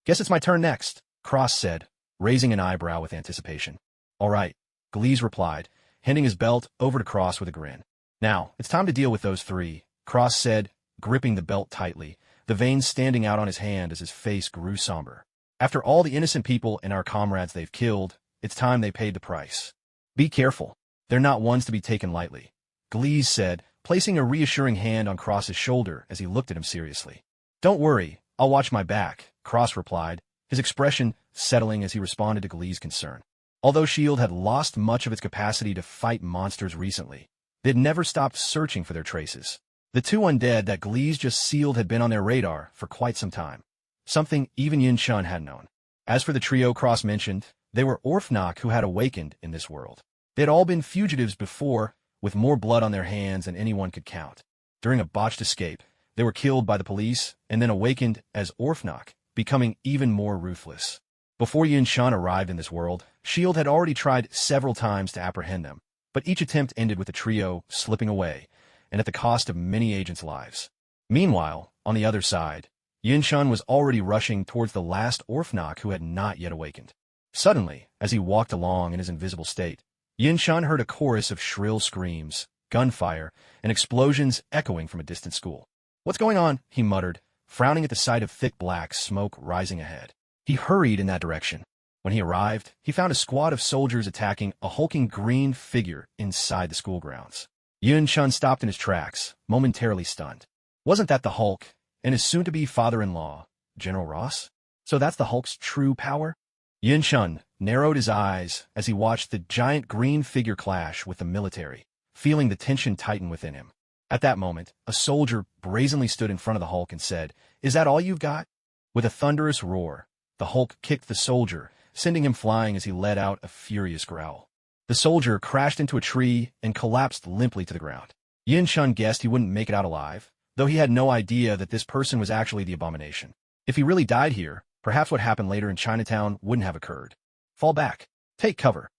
Guess it's my turn next, Cross said, raising an eyebrow with anticipation. All right, Glees replied, handing his belt over to Cross with a grin. Now, it's time to deal with those 3, Cross said, gripping the belt tightly, the veins standing out on his hand as his face grew somber. After all the innocent people and our comrades they've killed, it's time they paid the price. Be careful. They're not ones to be taken lightly, Glees said, placing a reassuring hand on Cross's shoulder as he looked at him seriously. Don't worry, I'll watch my back, Cross replied, his expression settling as he responded to Glees' concern. Although S.H.I.E.L.D. had lost much of its capacity to fight monsters recently, they'd never stopped searching for their traces. The 2 undead that Glees just sealed had been on their radar for quite some time, something even Yin Shun had known. As for the trio Cross mentioned, they were orph knock who had awakened in this world. They had all been fugitives before, with more blood on their hands than anyone could count. During a botched escape, they were killed by the police and then awakened as orph knock, becoming even more ruthless. Before Yin Shun arrived in this world, S.H.I.E.L.D. had already tried several times to apprehend them, but each attempt ended with the trio slipping away, and at the cost of many agents' lives. Meanwhile, on the other side, Yin Shun was already rushing towards the last orph knock who had not yet awakened. Suddenly, as he walked along in his invisible state, Yin Shun heard a chorus of shrill screams, gunfire, and explosions echoing from a distant school. What's going on? He muttered, frowning at the sight of thick black smoke rising ahead. He hurried in that direction. When he arrived, he found a squad of soldiers attacking a hulking green figure inside the school grounds. Yin Shun stopped in his tracks, momentarily stunned. Wasn't that the Hulk, and his soon-to-be father-in-law, General Ross? So that's the Hulk's true power? Yin Shun narrowed his eyes as he watched the giant green figure clash with the military, feeling the tension tighten within him. At that moment, a soldier brazenly stood in front of the Hulk and said, "Is that all you've got?" With a thunderous roar, the Hulk kicked the soldier, sending him flying as he let out a furious growl. The soldier crashed into a tree and collapsed limply to the ground. Yin Shun guessed he wouldn't make it out alive, though he had no idea that this person was actually the abomination. If he really died here, perhaps what happened later in Chinatown wouldn't have occurred. Fall back. Take cover.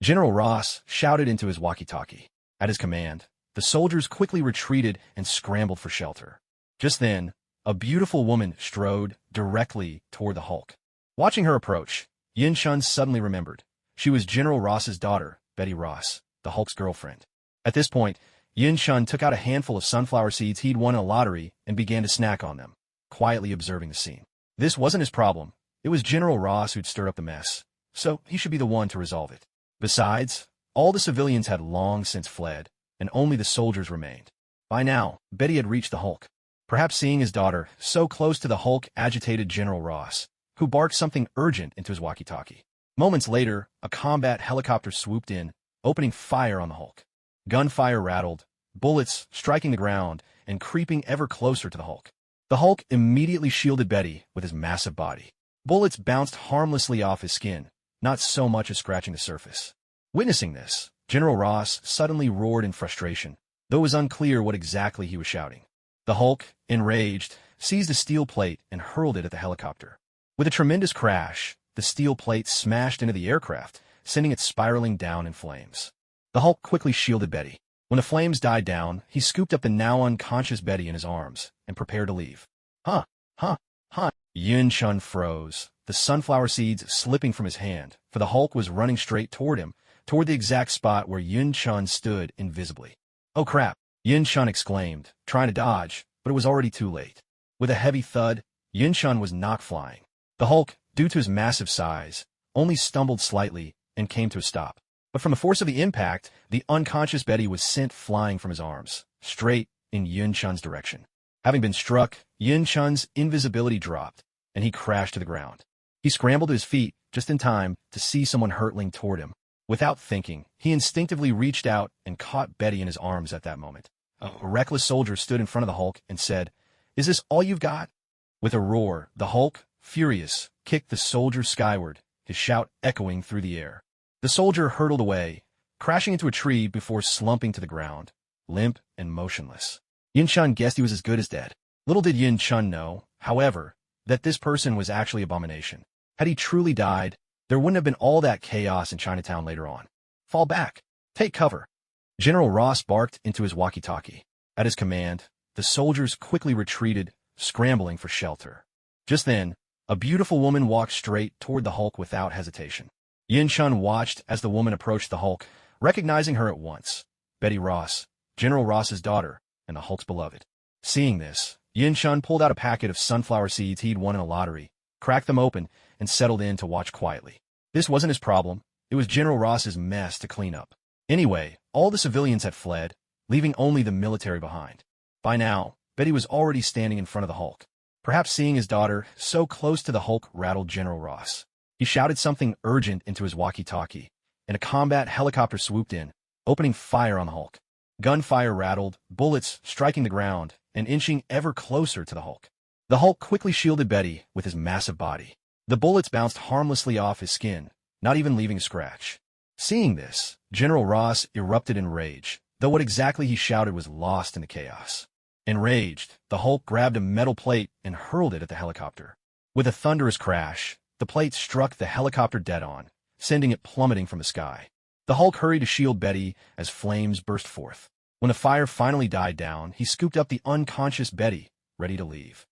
General Ross shouted into his walkie-talkie. At his command, the soldiers quickly retreated and scrambled for shelter. Just then, a beautiful woman strode directly toward the Hulk. Watching her approach, Yin Shun suddenly remembered. She was General Ross's daughter, Betty Ross, the Hulk's girlfriend. At this point, Yin Shun took out a handful of sunflower seeds he'd won in a lottery and began to snack on them, quietly observing the scene. This wasn't his problem. It was General Ross who'd stirred up the mess, so he should be the one to resolve it. Besides, all the civilians had long since fled, and only the soldiers remained. By now, Betty had reached the Hulk. Perhaps seeing his daughter so close to the Hulk agitated General Ross, who barked something urgent into his walkie-talkie. Moments later, a combat helicopter swooped in, opening fire on the Hulk. Gunfire rattled, bullets striking the ground and creeping ever closer to the Hulk. The Hulk immediately shielded Betty with his massive body. Bullets bounced harmlessly off his skin, not so much as scratching the surface. Witnessing this, General Ross suddenly roared in frustration, though it was unclear what exactly he was shouting. The Hulk, enraged, seized a steel plate and hurled it at the helicopter. With a tremendous crash, the steel plate smashed into the aircraft, sending it spiraling down in flames. The Hulk quickly shielded Betty. When the flames died down, he scooped up the now unconscious Betty in his arms and prepared to leave. Huh. Yin Shun froze, the sunflower seeds slipping from his hand, for the Hulk was running straight toward him, toward the exact spot where Yin Shun stood invisibly. Oh crap, Yin Shun exclaimed, trying to dodge, but it was already too late. With a heavy thud, Yin Shun was knocked flying. The Hulk, due to his massive size, only stumbled slightly and came to a stop. But from the force of the impact, the unconscious Betty was sent flying from his arms, straight in Yin Shun's direction. Having been struck, Yin Shun's invisibility dropped, and he crashed to the ground. He scrambled to his feet just in time to see someone hurtling toward him. Without thinking, he instinctively reached out and caught Betty in his arms at that moment. A reckless soldier stood in front of the Hulk and said, "Is this all you've got?" With a roar, the Hulk, furious, kicked the soldier skyward, his shout echoing through the air. The soldier hurtled away, crashing into a tree before slumping to the ground, limp and motionless. Yin Shun guessed he was as good as dead. Little did Yin Shun know, however, that this person was actually Abomination. Had he truly died, there wouldn't have been all that chaos in Chinatown later on. Fall back. Take cover. General Ross barked into his walkie-talkie. At his command, the soldiers quickly retreated, scrambling for shelter. Just then, a beautiful woman walked straight toward the Hulk without hesitation. Yin Shun watched as the woman approached the Hulk, recognizing her at once. Betty Ross, General Ross's daughter, and the Hulk's beloved. Seeing this, Yin Shun pulled out a packet of sunflower seeds he'd won in a lottery, cracked them open, and settled in to watch quietly. This wasn't his problem. It was General Ross's mess to clean up. Anyway, all the civilians had fled, leaving only the military behind. By now, Betty was already standing in front of the Hulk. Perhaps seeing his daughter so close to the Hulk rattled General Ross. He shouted something urgent into his walkie-talkie, and a combat helicopter swooped in, opening fire on the Hulk. Gunfire rattled, bullets striking the ground and inching ever closer to the Hulk. The Hulk quickly shielded Betty with his massive body. The bullets bounced harmlessly off his skin, not even leaving a scratch. Seeing this, General Ross erupted in rage, though what exactly he shouted was lost in the chaos. Enraged, the Hulk grabbed a metal plate and hurled it at the helicopter. With a thunderous crash, the plate struck the helicopter dead on, sending it plummeting from the sky. The Hulk hurried to shield Betty as flames burst forth. When the fire finally died down, he scooped up the unconscious Betty, ready to leave.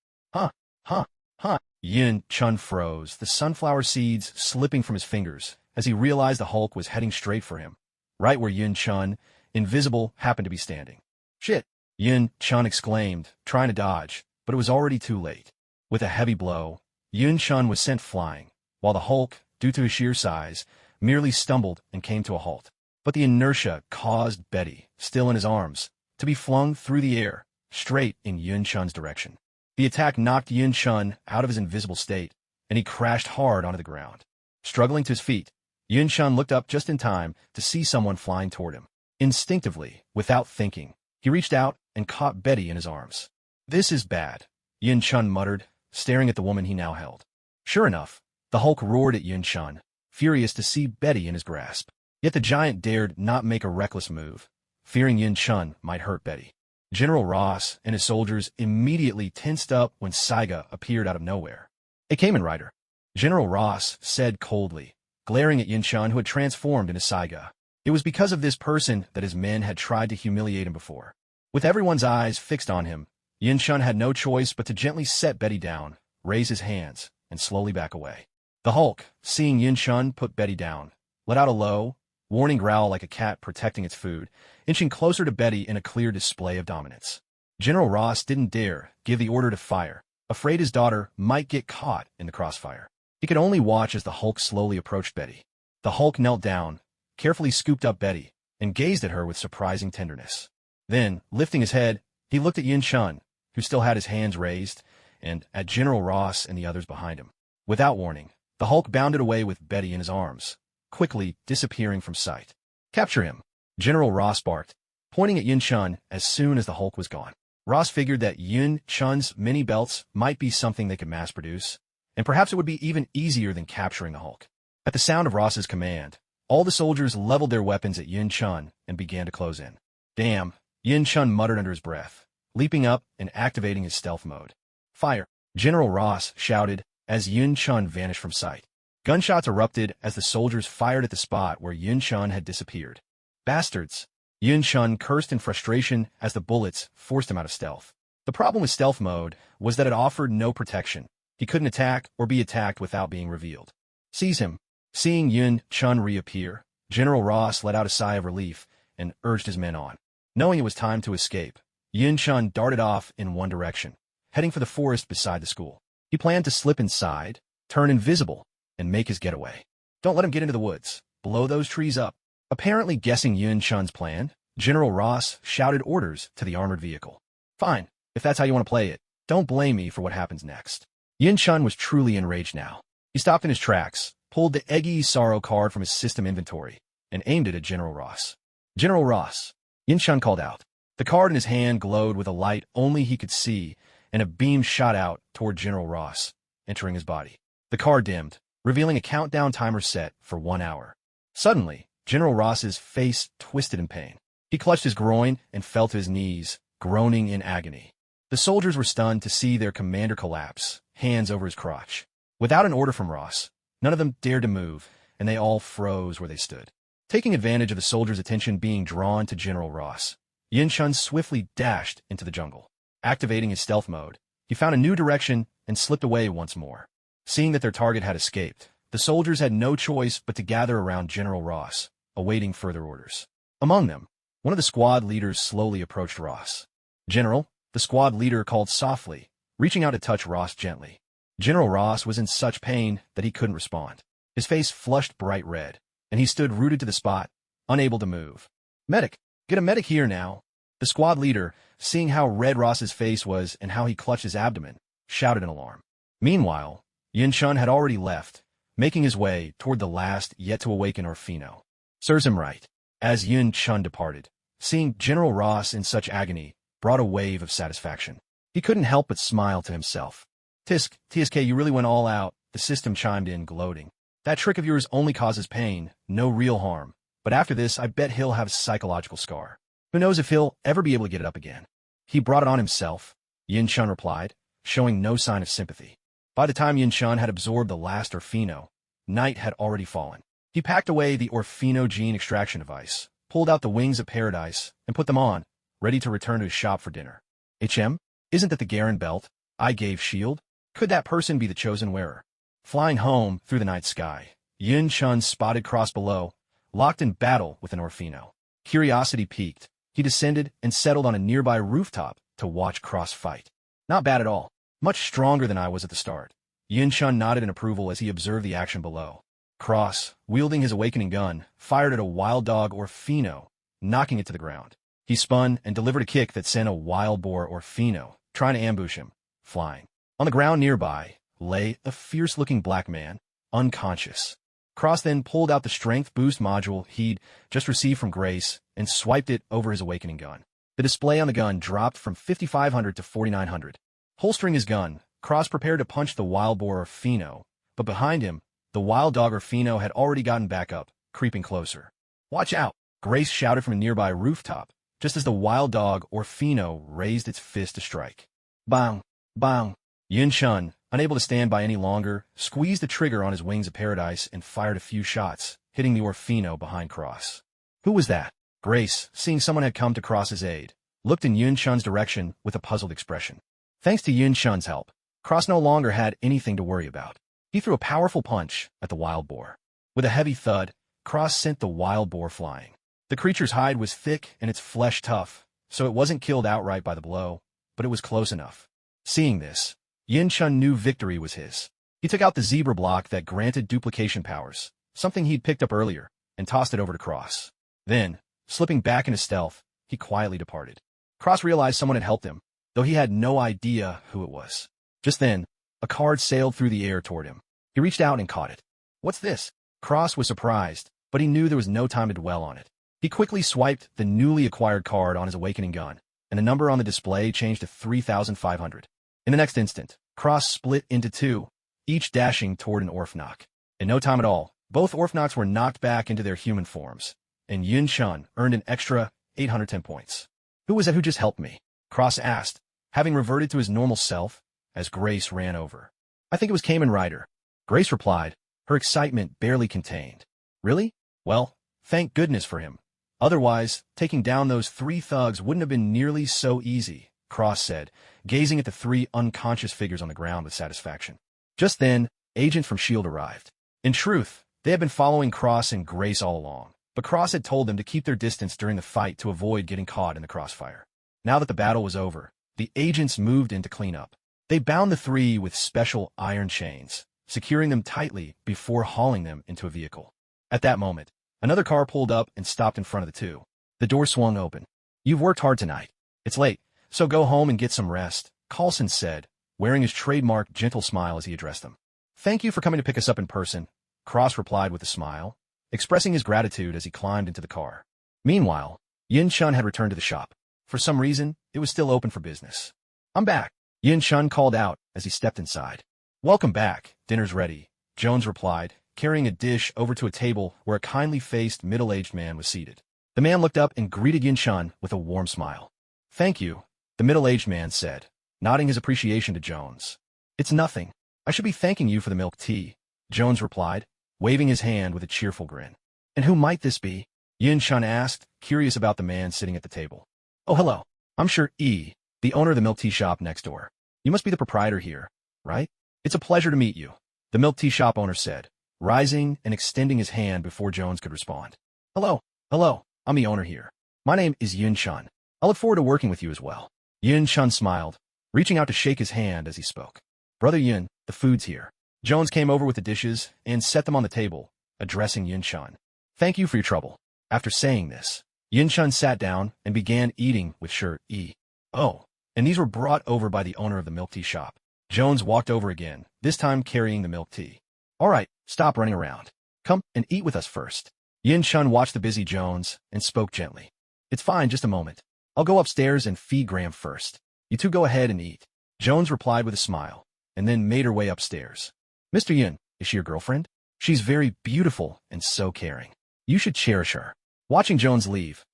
Yin Shun froze, the sunflower seeds slipping from his fingers as he realized the Hulk was heading straight for him, right where Yin Shun, invisible, happened to be standing. Shit! Yin Shun exclaimed, trying to dodge, but it was already too late. With a heavy blow, Yin Shun was sent flying, while the Hulk, due to his sheer size, merely stumbled and came to a halt. But the inertia caused Betty, still in his arms, to be flung through the air, straight in Yin Shun's direction. The attack knocked Yin Shun out of his invisible state, and he crashed hard onto the ground. Struggling to his feet, Yin Shun looked up just in time to see someone flying toward him. Instinctively, without thinking, he reached out and caught Betty in his arms. "This is bad," Yin Chun muttered, staring at the woman he now held. Sure enough, the Hulk roared at Yin Chun, furious to see Betty in his grasp. Yet the giant dared not make a reckless move, fearing Yin Chun might hurt Betty. General Ross and his soldiers immediately tensed up when Saiga appeared out of nowhere. "A Kamen Rider," General Ross said coldly, glaring at Yin Chun, who had transformed into Saiga. It was because of this person that his men had tried to humiliate him before. With everyone's eyes fixed on him, Yin Chun had no choice but to gently set Betty down, raise his hands, and slowly back away. The Hulk, seeing Yin Chun put Betty down, let out a low, warning growl like a cat protecting its food, inching closer to Betty in a clear display of dominance. General Ross didn't dare give the order to fire, afraid his daughter might get caught in the crossfire. He could only watch as the Hulk slowly approached Betty. The Hulk knelt down, carefully scooped up Betty, and gazed at her with surprising tenderness. Then, lifting his head, he looked at Yin Chun, who still had his hands raised, and at General Ross and the others behind him. Without warning, the Hulk bounded away with Betty in his arms, quickly disappearing from sight. "Capture him," General Ross barked, pointing at Yin Chun as soon as the Hulk was gone. Ross figured that Yin Chun's mini belts might be something they could mass-produce, and perhaps it would be even easier than capturing the Hulk. At the sound of Ross's command, all the soldiers leveled their weapons at Yin Chun and began to close in. "Damn," Yin Chun muttered under his breath, leaping up and activating his stealth mode. "Fire," General Ross shouted as Yin Chun vanished from sight. Gunshots erupted as the soldiers fired at the spot where Yin Chun had disappeared. "Bastards," Yin Chun cursed in frustration as the bullets forced him out of stealth. The problem with stealth mode was that it offered no protection. He couldn't attack or be attacked without being revealed. "Seize him." Seeing Yin Chun reappear, General Ross let out a sigh of relief and urged his men on. Knowing it was time to escape, Yin Chun darted off in one direction, heading for the forest beside the school. He planned to slip inside, turn invisible, and make his getaway. "Don't let him get into the woods. Blow those trees up." Apparently guessing Yin Chun's plan, General Ross shouted orders to the armored vehicle. "Fine, if that's how you want to play it. Don't blame me for what happens next." Yin Chun was truly enraged now. He stopped in his tracks, pulled the Eggy Sorrow card from his system inventory, and aimed it at General Ross. "General Ross," Yin Chun called out. The card in his hand glowed with a light only he could see, and a beam shot out toward General Ross, entering his body. The card dimmed, revealing a countdown timer set for 1 hour. Suddenly, General Ross's face twisted in pain. He clutched his groin and fell to his knees, groaning in agony. The soldiers were stunned to see their commander collapse, hands over his crotch. Without an order from Ross, none of them dared to move, and they all froze where they stood. Taking advantage of the soldiers' attention being drawn to General Ross, Yin Chun swiftly dashed into the jungle. Activating his stealth mode, he found a new direction and slipped away once more. Seeing that their target had escaped, the soldiers had no choice but to gather around General Ross, awaiting further orders. Among them, one of the squad leaders slowly approached Ross. "General," the squad leader called softly, reaching out to touch Ross gently. General Ross was in such pain that he couldn't respond. His face flushed bright red, and he stood rooted to the spot, unable to move. "Medic, get a medic here now." The squad leader, seeing how red Ross's face was and how he clutched his abdomen, shouted in alarm. Meanwhile, Yin Chun had already left, making his way toward the last yet-to-awaken Orfino. "Serves him right." As Yin Chun departed, seeing General Ross in such agony brought a wave of satisfaction. He couldn't help but smile to himself. TSK, you really went all out," the system chimed in, gloating. "That trick of yours only causes pain, no real harm. But after this, I bet he'll have a psychological scar. Who knows if he'll ever be able to get it up again." "He brought it on himself," Yin Chun replied, showing no sign of sympathy. By the time Yin Chun had absorbed the last Orfino, night had already fallen. He packed away the Orfino gene extraction device, pulled out the wings of paradise, and put them on, ready to return to his shop for dinner. Isn't that the Garen belt I gave Shield? Could that person be the chosen wearer?" Flying home through the night sky, Yin Chun spotted Cross below, locked in battle with an Orfino. Curiosity piqued. He descended and settled on a nearby rooftop to watch Cross fight. "Not bad at all. Much stronger than I was at the start." Yin Chun nodded in approval as he observed the action below. Cross, wielding his awakening gun, fired at a wild dog Orfino, knocking it to the ground. He spun and delivered a kick that sent a wild boar Orfino, trying to ambush him, flying. On the ground nearby lay a fierce-looking black man, unconscious. Cross then pulled out the strength boost module he'd just received from Grace and swiped it over his awakening gun. The display on the gun dropped from 5,500 to 4,900. Holstering his gun, Cross prepared to punch the wild boar Fino, but behind him, the wild dog Fino had already gotten back up, creeping closer. "Watch out!" Grace shouted from a nearby rooftop, just as the wild dog Fino raised its fist to strike. Bang! Bang! Yun Shun, unable to stand by any longer, squeezed the trigger on his wings of paradise and fired a few shots, hitting the Orfino behind Cross. Who was that? Grace, seeing someone had come to Cross's aid, looked in Yun Shun's direction with a puzzled expression. Thanks to Yun Shun's help, Cross no longer had anything to worry about. He threw a powerful punch at the wild boar. With a heavy thud, Cross sent the wild boar flying. The creature's hide was thick and its flesh tough, so it wasn't killed outright by the blow, but it was close enough. Seeing this, Yin Chun knew victory was his. He took out the zebra block that granted duplication powers, something he'd picked up earlier, and tossed it over to Cross. Then, slipping back into stealth, he quietly departed. Cross realized someone had helped him, though he had no idea who it was. Just then, a card sailed through the air toward him. He reached out and caught it. "What's this?" Cross was surprised, but he knew there was no time to dwell on it. He quickly swiped the newly acquired card on his awakening gun, and the number on the display changed to 3,500. In the next instant, Cross split into two, each dashing toward an Orfnock. In no time at all, both Orfnocks were knocked back into their human forms, and Yun Shun earned an extra 810 points. "Who was that who just helped me?" Cross asked, having reverted to his normal self, as Grace ran over. "I think it was Kamen Rider." Grace replied, her excitement barely contained. "Really? Well, thank goodness for him. Otherwise, taking down those three thugs wouldn't have been nearly so easy," Cross said, gazing at the three unconscious figures on the ground with satisfaction. Just then, agents from S.H.I.E.L.D. arrived. In truth, they had been following Cross and Grace all along, but Cross had told them to keep their distance during the fight to avoid getting caught in the crossfire. Now that the battle was over, the agents moved in to clean up. They bound the three with special iron chains, securing them tightly before hauling them into a vehicle. At that moment, another car pulled up and stopped in front of the two. The door swung open. "You've worked hard tonight. It's late, so go home and get some rest," Carlson said, wearing his trademark gentle smile as he addressed them. "Thank you for coming to pick us up in person," Cross replied with a smile, expressing his gratitude as he climbed into the car. Meanwhile, Yin Chun had returned to the shop. For some reason, it was still open for business. "I'm back," Yin Chun called out as he stepped inside. "Welcome back, dinner's ready," Jones replied, carrying a dish over to a table where a kindly-faced, middle-aged man was seated. The man looked up and greeted Yin Chun with a warm smile. "Thank you," the middle-aged man said, nodding his appreciation to Jones. "It's nothing. I should be thanking you for the milk tea," Jones replied, waving his hand with a cheerful grin. "And who might this be?" Yin Chun asked, curious about the man sitting at the table. "Oh, hello. I'm sure E, the owner of the milk tea shop next door. You must be the proprietor here, right? It's a pleasure to meet you," the milk tea shop owner said, rising and extending his hand before Jones could respond. Hello, I'm the owner here. My name is Yin Chun. I look forward to working with you as well." Yin Chun smiled, reaching out to shake his hand as he spoke. "Brother Yin, the food's here." Jones came over with the dishes and set them on the table, addressing Yin Chun. "Thank you for your trouble." After saying this, Yin Chun sat down and began eating with E. "Oh, and these were brought over by the owner of the milk tea shop." Jones walked over again, this time carrying the milk tea. "All right, stop running around. Come and eat with us first." Yin Chun watched the busy Jones and spoke gently. "It's fine, just a moment. I'll go upstairs and feed Graham first. You two go ahead and eat." Jones replied with a smile, and then made her way upstairs. "Mr. Yin, is she your girlfriend? She's very beautiful and so caring. You should cherish her." Watching Jones leave,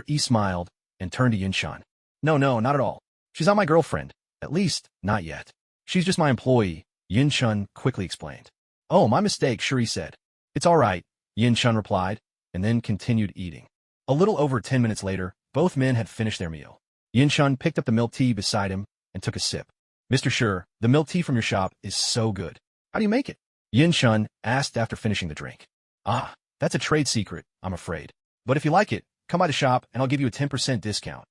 E smiled and turned to Yin Chun. No, not at all. She's not my girlfriend. At least, not yet. She's just my employee," Yin Chun quickly explained. "Oh, my mistake," Shuri said. "It's all right," Yin Chun replied, and then continued eating. A little over 10 minutes later, both men had finished their meal. Yin Chun picked up the milk tea beside him and took a sip. "Mr. Shur, the milk tea from your shop is so good. How do you make it?" Yin Chun asked after finishing the drink. "Ah, that's a trade secret, I'm afraid. But if you like it, come by the shop and I'll give you a 10% discount,"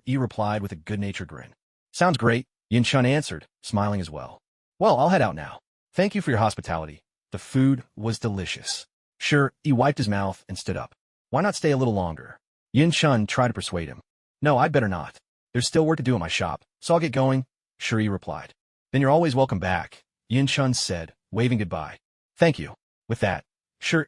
E replied with a good-natured grin. "Sounds great," Yin Chun answered, smiling as well. "Well, I'll head out now. Thank you for your hospitality. The food was delicious." E wiped his mouth and stood up. "Why not stay a little longer?" Yin Chun tried to persuade him. "No, I'd better not. There's still work to do at my shop, so I'll get going," E replied. "Then you're always welcome back," Yin Chun said, waving goodbye. "Thank you." With that,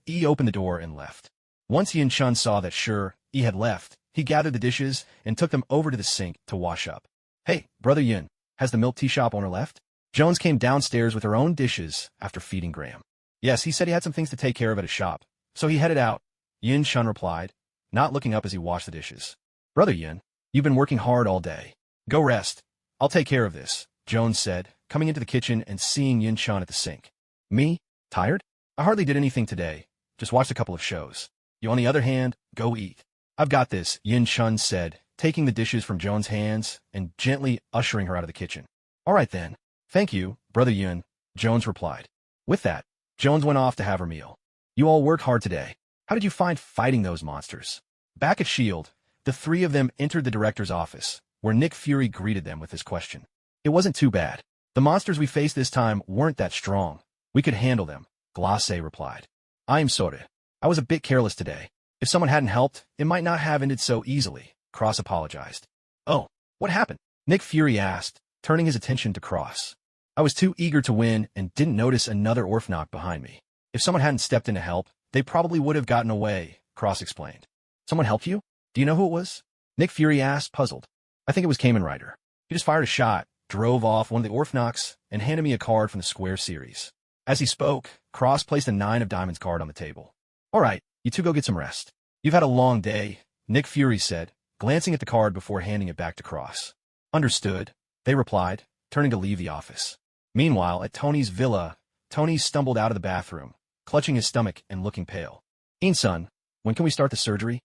E opened the door and left. Once Yin Chun saw that E had left, He gathered the dishes and took them over to the sink to wash up. Hey, Brother Yun, has the milk tea shop owner left? Jones came downstairs with her own dishes after feeding Graham. Yes, he said he had some things to take care of at his shop, so he headed out, Yin Shun replied, not looking up as he washed the dishes. Brother Yin, you've been working hard all day. Go rest. I'll take care of this, Jones said, coming into the kitchen and seeing Yin Shun at the sink. Me? Tired? I hardly did anything today. Just watched a couple of shows. You, on the other hand, go eat. I've got this, Yin Shun said, taking the dishes from Jones' hands and gently ushering her out of the kitchen. All right then. Thank you, Brother Yun, Jones replied. With that, Jones went off to have her meal. You all worked hard today. How did you find fighting those monsters? Back at S.H.I.E.L.D., the three of them entered the director's office, where Nick Fury greeted them with this question. It wasn't too bad. The monsters we faced this time weren't that strong. We could handle them, Glace replied. I'm sorry. I was a bit careless today. If someone hadn't helped, it might not have ended so easily, Cross apologized. Oh, what happened? Nick Fury asked, turning his attention to Cross. I was too eager to win and didn't notice another Orphnok behind me. If someone hadn't stepped in to help, they probably would have gotten away, Cross explained. Someone helped you? Do you know who it was? Nick Fury asked, puzzled. I think it was Kamen Rider. He just fired a shot, drove off one of the Orphnoks, and handed me a card from the Square series. As he spoke, Cross placed a 9 of diamonds card on the table. All right, you two go get some rest. You've had a long day, Nick Fury said, glancing at the card before handing it back to Cross. Understood, they replied, turning to leave the office. Meanwhile, at Tony's villa, Tony stumbled out of the bathroom, clutching his stomach and looking pale. In-sun, when can we start the surgery?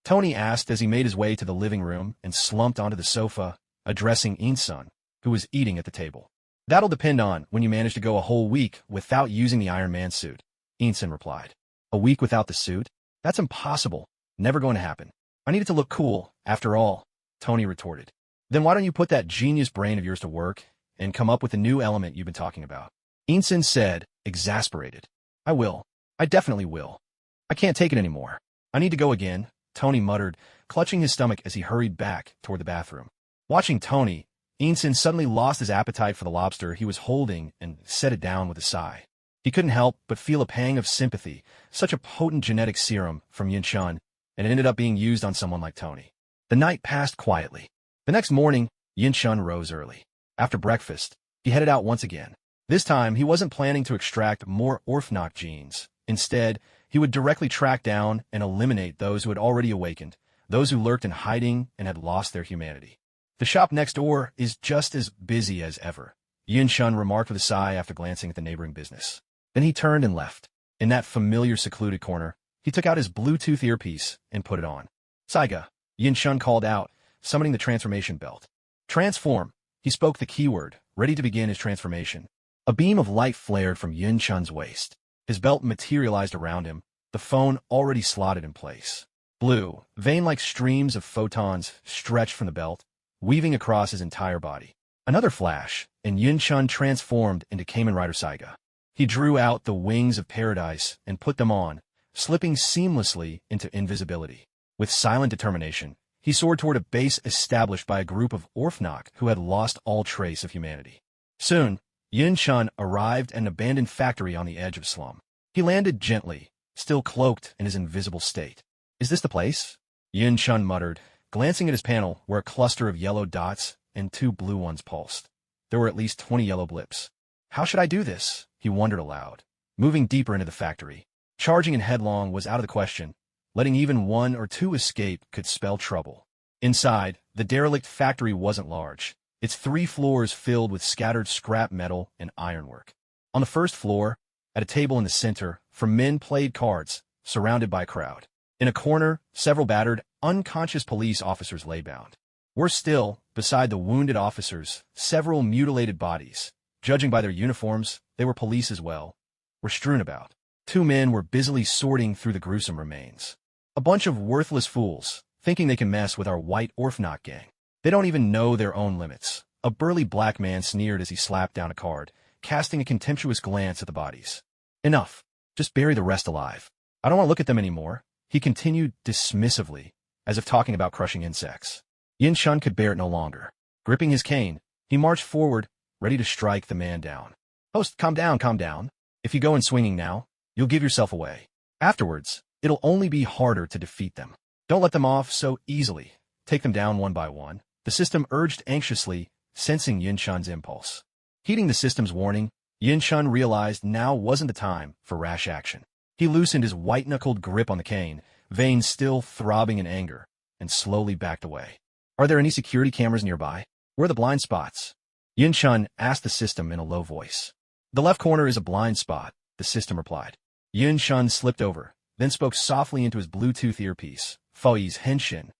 Tony asked as he made his way to the living room and slumped onto the sofa, addressing In-sun, who was eating at the table. That'll depend on when you manage to go a whole week without using the Iron Man suit, In-sun replied. A week without the suit? That's impossible. Never going to happen. I need it to look cool, after all, Tony retorted. Then why don't you put that genius brain of yours to work and come up with the new element you've been talking about? In-sun said, exasperated. I will. I definitely will. I can't take it anymore. I need to go again, Tony muttered, clutching his stomach as he hurried back toward the bathroom. Watching Tony, In-sun suddenly lost his appetite for the lobster he was holding and set it down with a sigh. He couldn't help but feel a pang of sympathy, such a potent genetic serum from Yin Shun, and it ended up being used on someone like Tony. The night passed quietly. The next morning, Yin Shun rose early. After breakfast, he headed out once again. This time, he wasn't planning to extract more Orphnok genes. Instead, he would directly track down and eliminate those who had already awakened, those who lurked in hiding and had lost their humanity. The shop next door is just as busy as ever, Yin Shun remarked with a sigh after glancing at the neighboring business. Then he turned and left. In that familiar secluded corner, he took out his Bluetooth earpiece and put it on. Saiga, Yin Shun called out, summoning the transformation belt. Transform. He spoke the keyword, ready to begin his transformation. A beam of light flared from Yin Shun's waist. His belt materialized around him, the phone already slotted in place. Blue, vein-like streams of photons stretched from the belt, weaving across his entire body. Another flash, and Yin Shun transformed into Kamen Rider Saiga. He drew out the wings of paradise and put them on, slipping seamlessly into invisibility. With silent determination, he soared toward a base established by a group of Orphnok who had lost all trace of humanity. Soon, Yin Shun arrived at an abandoned factory on the edge of slum. He landed gently, still cloaked in his invisible state. Is this the place? Yin Shun muttered, glancing at his panel where a cluster of yellow dots and 2 blue ones pulsed. There were at least 20 yellow blips. How should I do this? He wondered aloud. Moving deeper into the factory, charging in headlong was out of the question. Letting even 1 or 2 escape could spell trouble. Inside, the derelict factory wasn't large. Its 3 floors filled with scattered scrap metal and ironwork. On the first floor, at a table in the center, 4 men played cards, surrounded by a crowd. In a corner, several battered, unconscious police officers lay bound. Worse still, beside the wounded officers, several mutilated bodies. Judging by their uniforms, they were police as well, were strewn about. 2 men were busily sorting through the gruesome remains. A bunch of worthless fools, thinking they can mess with our white Orphnok gang. They don't even know their own limits. A burly black man sneered as he slapped down a card, casting a contemptuous glance at the bodies. Enough. Just bury the rest alive. I don't want to look at them anymore, he continued dismissively, as if talking about crushing insects. Yin Shun could bear it no longer. Gripping his cane, he marched forward, ready to strike the man down. Host, calm down, calm down. If you go in swinging now, you'll give yourself away. Afterwards, it'll only be harder to defeat them. Don't let them off so easily. Take them down one by one, the system urged anxiously, sensing Yunshun's impulse. Heeding the system's warning, Yunshun realized now wasn't the time for rash action. He loosened his white-knuckled grip on the cane, veins still throbbing in anger, and slowly backed away. Are there any security cameras nearby? Where are the blind spots? Yunshun asked the system in a low voice. The left corner is a blind spot, the system replied. Yunshun slipped over, then spoke softly into his Bluetooth earpiece. Faoyi's henshin.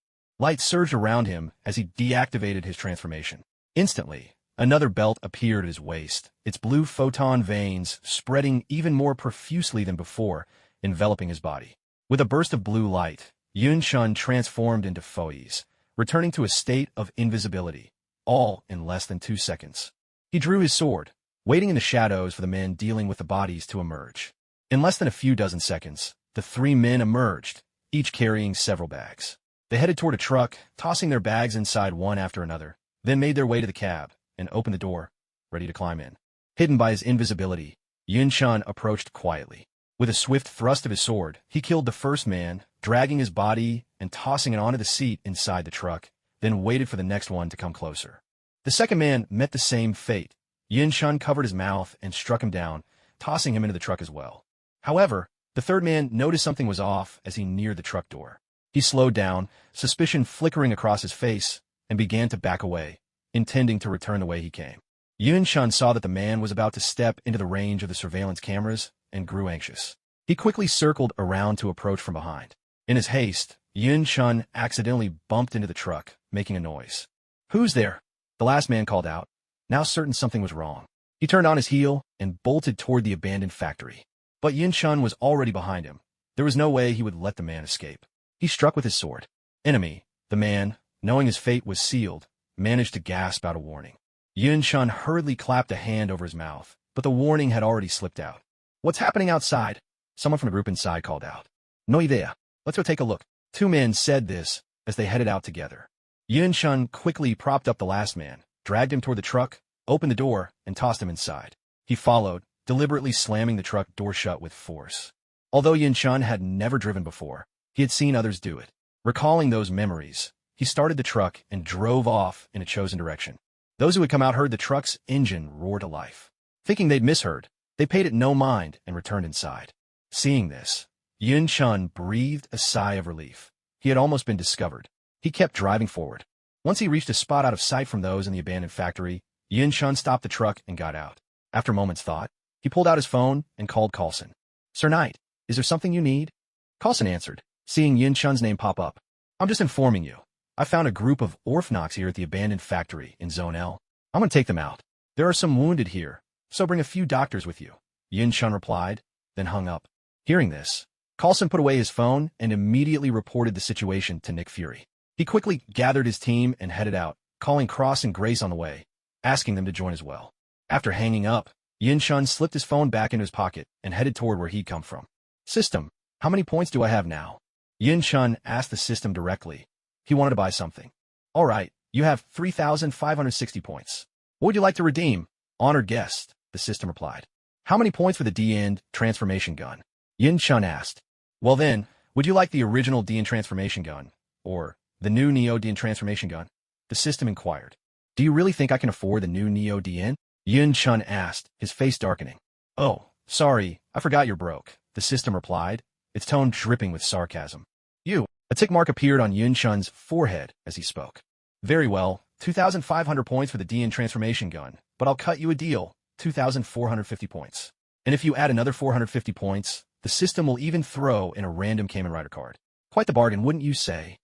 Light surged around him as he deactivated his transformation. Instantly, another belt appeared at his waist, its blue photon veins spreading even more profusely than before, enveloping his body. With a burst of blue light, Yunshun transformed into Faoyi's, returning to a state of invisibility, all in less than 2 seconds. He drew his sword, waiting in the shadows for the men dealing with the bodies to emerge. In less than a few dozen seconds, the 3 men emerged, each carrying several bags. They headed toward a truck, tossing their bags inside one after another, then made their way to the cab and opened the door, ready to climb in. Hidden by his invisibility, Yunshun approached quietly. With a swift thrust of his sword, he killed the first man, dragging his body and tossing it onto the seat inside the truck, then waited for the next one to come closer. The second man met the same fate. Yunshun covered his mouth and struck him down, tossing him into the truck as well. However, the third man noticed something was off as he neared the truck door. He slowed down, suspicion flickering across his face, and began to back away, intending to return the way he came. Yunshun saw that the man was about to step into the range of the surveillance cameras and grew anxious. He quickly circled around to approach from behind. In his haste, Yunshun accidentally bumped into the truck, making a noise. "Who's there?" the last man called out, now certain something was wrong. He turned on his heel and bolted toward the abandoned factory. But Yunshun was already behind him. There was no way he would let the man escape. He struck with his sword. "Enemy!" The man, knowing his fate was sealed, managed to gasp out a warning. Yunshun hurriedly clapped a hand over his mouth, but the warning had already slipped out. "What's happening outside?" Someone from the group inside called out. "No idea. Let's go take a look." 2 men said this as they headed out together. Yunshun quickly propped up the last man, dragged him toward the truck, opened the door, and tossed him inside. He followed, deliberately slamming the truck door shut with force. Although Yunshun had never driven before, he had seen others do it. Recalling those memories, he started the truck and drove off in a chosen direction. Those who had come out heard the truck's engine roar to life. Thinking they'd misheard, they paid it no mind and returned inside. Seeing this, Yunshun breathed a sigh of relief. He had almost been discovered. He kept driving forward. Once he reached a spot out of sight from those in the abandoned factory, Yunshun stopped the truck and got out. After a moment's thought, he pulled out his phone and called Carlson. "Sir Knight, is there something you need?" Carlson answered, seeing Yunshun's name pop up. "I'm just informing you. I found a group of orphnox here at the abandoned factory in Zone L. I'm going to take them out. There are some wounded here, so bring a few doctors with you," Yunshun replied, then hung up. Hearing this, Carlson put away his phone and immediately reported the situation to Nick Fury. He quickly gathered his team and headed out, calling Cross and Grace on the way, asking them to join as well. After hanging up, Yunshun slipped his phone back into his pocket and headed toward where he'd come from. "System, how many points do I have now?" Yunshun asked the system directly. He wanted to buy something. "All right, you have 3,560 points. What would you like to redeem?" "Honored guest," the system replied. "How many points for the D-End transformation gun?" Yunshun asked. "Well then, would you like the original D-End transformation gun, or the new Neo D-End transformation gun?" the system inquired. "Do you really think I can afford the new Neo D-End?" Yunshun asked, his face darkening. "Oh, sorry, I forgot you're broke," the system replied, its tone dripping with sarcasm. "You." A tick mark appeared on Yunshun's forehead as he spoke. "Very well, 2,500 points for the D-End transformation gun, but I'll cut you a deal, 2,450 points. And if you add another 450 points, the system will even throw in a random Kamen Rider card. Quite the bargain, wouldn't you say?"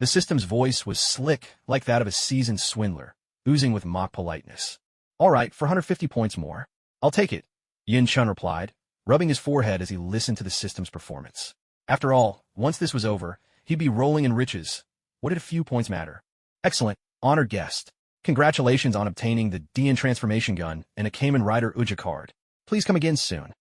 The system's voice was slick like that of a seasoned swindler, oozing with mock politeness. "All right, for 150 points more. I'll take it," Yunshun replied, rubbing his forehead as he listened to the system's performance. After all, once this was over, he'd be rolling in riches. What did a few points matter? "Excellent, honored guest. Congratulations on obtaining the D-End transformation gun and a Kamen Rider Uja card. Please come again soon."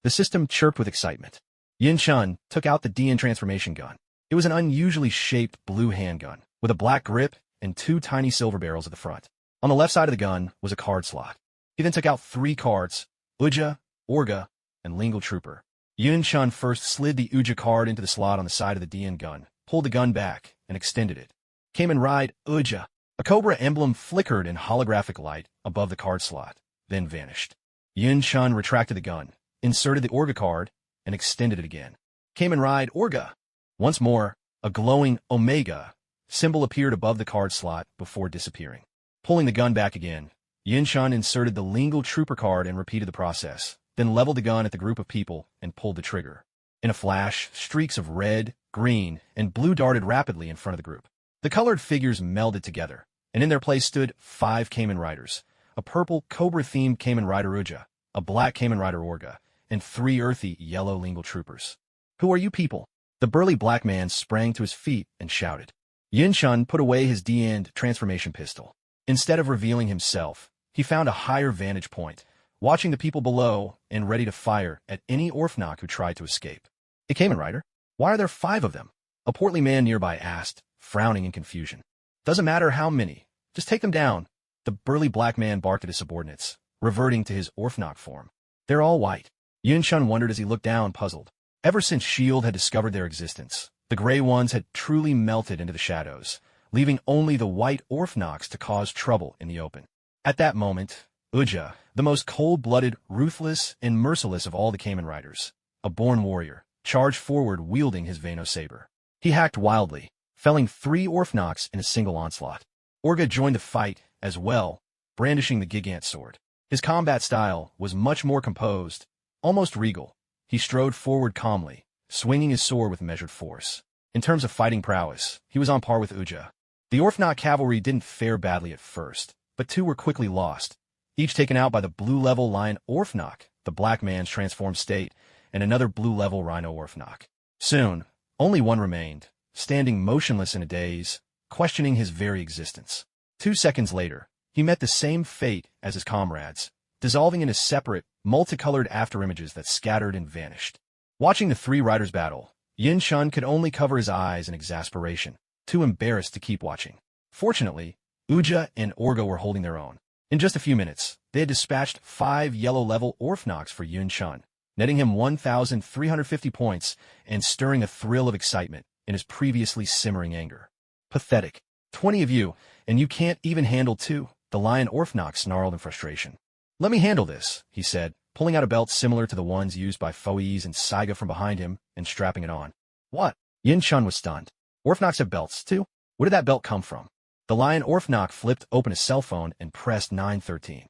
The system chirped with excitement. Yunshun took out the D-End transformation gun. It was an unusually shaped blue handgun, with a black grip and 2 tiny silver barrels at the front. On the left side of the gun was a card slot. He then took out 3 cards, Uja, Orga, and Lingual Trooper. Yunshun first slid the Uja card into the slot on the side of the D-End gun, pulled the gun back, and extended it. Kamen Ride Uja. A cobra emblem flickered in holographic light above the card slot, then vanished. Yun Shun retracted the gun, inserted the Orga card, and extended it again. Kamen Ride Orga. Once more, a glowing Omega symbol appeared above the card slot before disappearing. Pulling the gun back again, Yun Shun inserted the Lingual Trooper card and repeated the process, then leveled the gun at the group of people and pulled the trigger. In a flash, streaks of red, green, and blue darted rapidly in front of the group. The colored figures melded together, and in their place stood 5 Kamen Riders, a purple Cobra-themed Kamen Rider Uja, a black Kamen Rider Orga, and 3 earthy yellow Lingual Troopers. "Who are you people?" The burly black man sprang to his feet and shouted. Yun Shun put away his D-end transformation pistol. Instead of revealing himself, he found a higher vantage point, watching the people below and ready to fire at any Orphanok who tried to escape. "A Kamen Rider? Why are there 5 of them?" a portly man nearby asked, frowning in confusion. "Doesn't matter how many. Just take them down." The burly black man barked at his subordinates, reverting to his Orphanok form. "They're all white." Yun Shun wondered as he looked down, puzzled. Ever since S.H.I.E.L.D. had discovered their existence, the gray ones had truly melted into the shadows, leaving only the white Orphanoks to cause trouble in the open. At that moment, Uja, the most cold-blooded, ruthless, and merciless of all the Kamen Riders, a born warrior, charged forward wielding his Vano saber. He hacked wildly, felling 3 Orphanoks in a single onslaught. Orga joined the fight as well, brandishing the Gigant sword. His combat style was much more composed, almost regal. He strode forward calmly, swinging his sword with measured force. In terms of fighting prowess, he was on par with Uja. The Orphanok cavalry didn't fare badly at first, but 2 were quickly lost, each taken out by the blue-level Lion Orphanok, the black man's transformed state, and another blue-level Rhino Orphanok. Soon, only 1 remained, standing motionless in a daze, questioning his very existence. 2 seconds later, he met the same fate as his comrades, dissolving into separate, multicolored afterimages that scattered and vanished. Watching the 3 riders battle, Yun Shun could only cover his eyes in exasperation, too embarrassed to keep watching. Fortunately, Uja and Orga were holding their own. In just a few minutes, they had dispatched 5 yellow-level Orphanoks for Yun Shun, netting him 1,350 points and stirring a thrill of excitement in his previously simmering anger. "Pathetic. 20 of you, and you can't even handle 2, the Lion Orphanok snarled in frustration. "Let me handle this," he said, pulling out a belt similar to the ones used by Foes and Saiga from behind him and strapping it on. "What?" Yun Shun was stunned. "Orphanoks have belts, too? Where did that belt come from?" The Lion Orphanok flipped open a cell phone and pressed 913.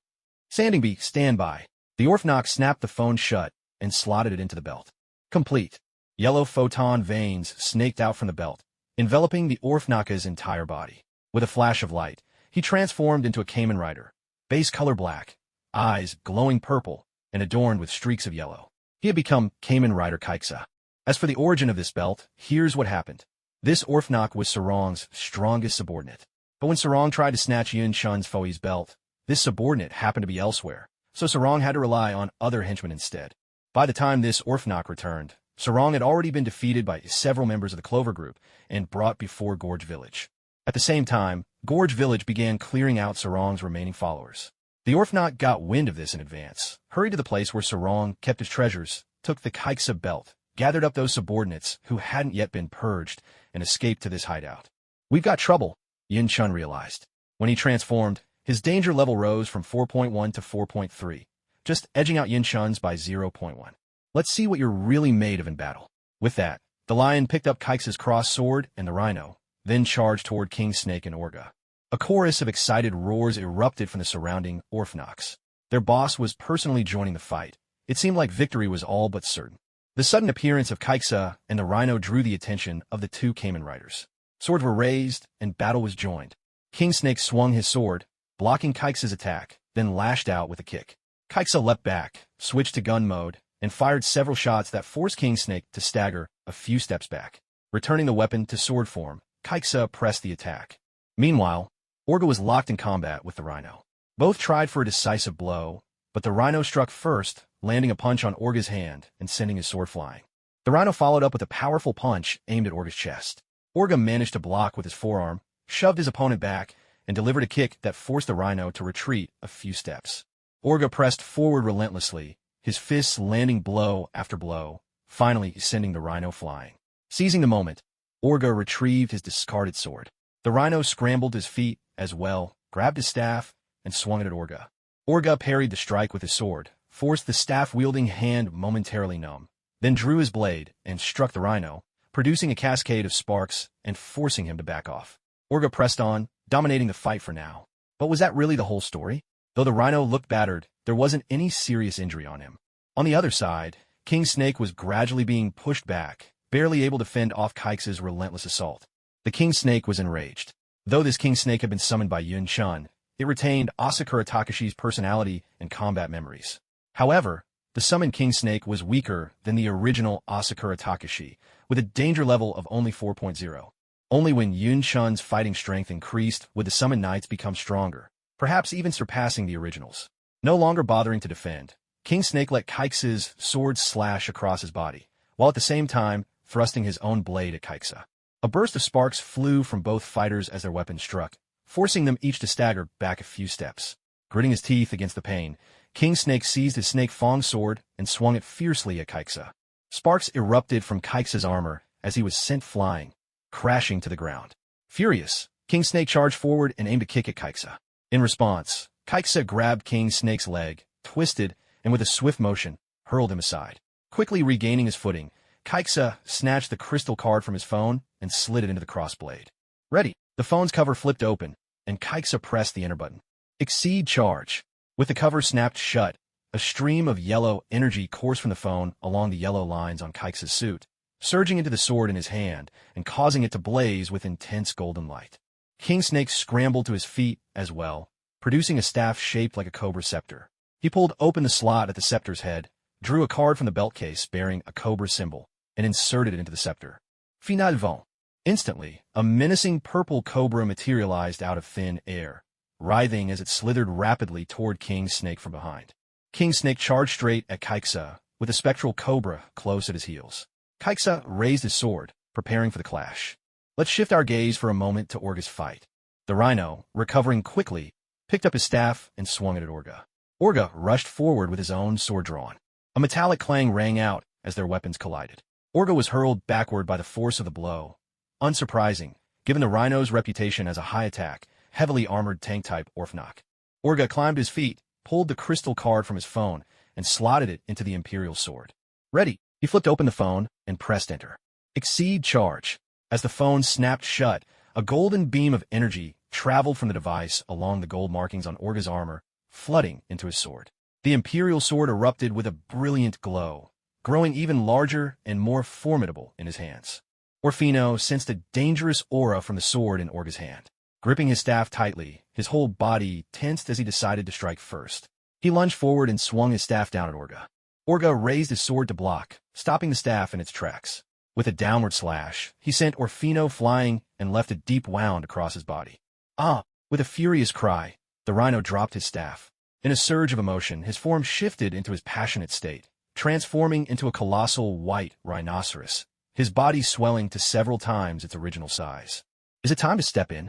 "Sandingby, stand by." The Orphanok snapped the phone shut and slotted it into the belt. Complete. Yellow photon veins snaked out from the belt, enveloping the Orphanoka's entire body. With a flash of light, he transformed into a Kamen Rider, base color black, eyes glowing purple, and adorned with streaks of yellow. He had become Kamen Rider Kaiksa. As for the origin of this belt, here's what happened. This Orphanok was Sarong's strongest subordinate. But when Sarong tried to snatch Yun Shun's Foe's belt, this subordinate happened to be elsewhere, so Sarong had to rely on other henchmen instead. By the time this Orphanok returned, Sarong had already been defeated by several members of the Clover Group and brought before Gorge Village. At the same time, Gorge Village began clearing out Sarong's remaining followers. The Orphanok got wind of this in advance, hurried to the place where Sarong kept his treasures, took the Kaiksa belt, gathered up those subordinates who hadn't yet been purged, and escaped to this hideout. "We've got trouble," Yun Shun realized. When he transformed, his danger level rose from 4.1 to 4.3, just edging out Yun Shun's by 0.1. "Let's see what you're really made of in battle." With that, the lion picked up Kaiksa's cross sword and the rhino, then charged toward King Snake and Orga. A chorus of excited roars erupted from the surrounding Orphanoks. Their boss was personally joining the fight. It seemed like victory was all but certain. The sudden appearance of Kaiksa and the rhino drew the attention of the 2 Kamen Riders. Swords were raised, and battle was joined. King Snake swung his sword, blocking Kaiksa's attack, then lashed out with a kick. Kaiksa leapt back, switched to gun mode, and fired several shots that forced King Snake to stagger a few steps back. Returning the weapon to sword form, Kaiksa pressed the attack. Meanwhile, Orga was locked in combat with the rhino. Both tried for a decisive blow, but the rhino struck first, landing a punch on Orga's hand and sending his sword flying. The rhino followed up with a powerful punch aimed at Orga's chest. Orga managed to block with his forearm, shoved his opponent back, and delivered a kick that forced the rhino to retreat a few steps. Orga pressed forward relentlessly, his fists landing blow after blow, finally sending the rhino flying. Seizing the moment, Orga retrieved his discarded sword. The rhino scrambled to his feet as well, grabbed his staff, and swung it at Orga. Orga parried the strike with his sword, forced the staff-wielding hand momentarily numb, then drew his blade and struck the rhino, producing a cascade of sparks and forcing him to back off. Orga pressed on, dominating the fight for now. But was that really the whole story? Though the rhino looked battered, there wasn't any serious injury on him. On the other side, King Snake was gradually being pushed back, barely able to fend off Keixa's relentless assault. The King Snake was enraged. Though this King Snake had been summoned by Yun Chun, it retained Asakura Takashi's personality and combat memories. However, the summoned King Snake was weaker than the original Asakura Takashi, with a danger level of only 4.0. Only when Yun Chun's fighting strength increased would the summoned knights become stronger, perhaps even surpassing the originals. No longer bothering to defend, King Snake let Keixa's sword slash across his body, while at the same time thrusting his own blade at Keixa. A burst of sparks flew from both fighters as their weapons struck, forcing them each to stagger back a few steps. Gritting his teeth against the pain, King Snake seized his Snake Fong sword and swung it fiercely at Keixa. Sparks erupted from Keixa's armor as he was sent flying, crashing to the ground. Furious, King Snake charged forward and aimed a kick at Keixa. In response, Keixa grabbed King Snake's leg, twisted, and with a swift motion, hurled him aside. Quickly regaining his footing, Keixa snatched the crystal card from his phone and slid it into the crossblade. Ready. The phone's cover flipped open, and Keixa pressed the enter button. Exceed charge. With the cover snapped shut, a stream of yellow energy coursed from the phone along the yellow lines on Keixa's suit, surging into the sword in his hand and causing it to blaze with intense golden light. King Snake scrambled to his feet as well, producing a staff shaped like a cobra scepter. He pulled open the slot at the scepter's head, drew a card from the belt case bearing a cobra symbol, and inserted it into the scepter. Final vent. Instantly, a menacing purple cobra materialized out of thin air, writhing as it slithered rapidly toward King Snake from behind. King Snake charged straight at Keixa, with a spectral cobra close at his heels. Keixa raised his sword, preparing for the clash. Let's shift our gaze for a moment to Orga's fight. The rhino, recovering quickly, picked up his staff and swung it at Orga. Orga rushed forward with his own sword drawn. A metallic clang rang out as their weapons collided. Orga was hurled backward by the force of the blow. Unsurprising, given the rhino's reputation as a high-attack, heavily armored tank-type Orphnok. Orga climbed his feet, pulled the crystal card from his phone, and slotted it into the Imperial sword. Ready. He flipped open the phone and pressed enter. Exceed charge. As the phone snapped shut, a golden beam of energy traveled from the device along the gold markings on Orga's armor, flooding into his sword. The Imperial sword erupted with a brilliant glow, growing even larger and more formidable in his hands. Orfino sensed a dangerous aura from the sword in Orga's hand. Gripping his staff tightly, his whole body tensed as he decided to strike first. He lunged forward and swung his staff down at Orga. Orga raised his sword to block, stopping the staff in its tracks. With a downward slash, he sent Orfino flying and left a deep wound across his body. Ah! With a furious cry, the rhino dropped his staff. In a surge of emotion, his form shifted into his passionate state, transforming into a colossal white rhinoceros, his body swelling to several times its original size. Is it time to step in?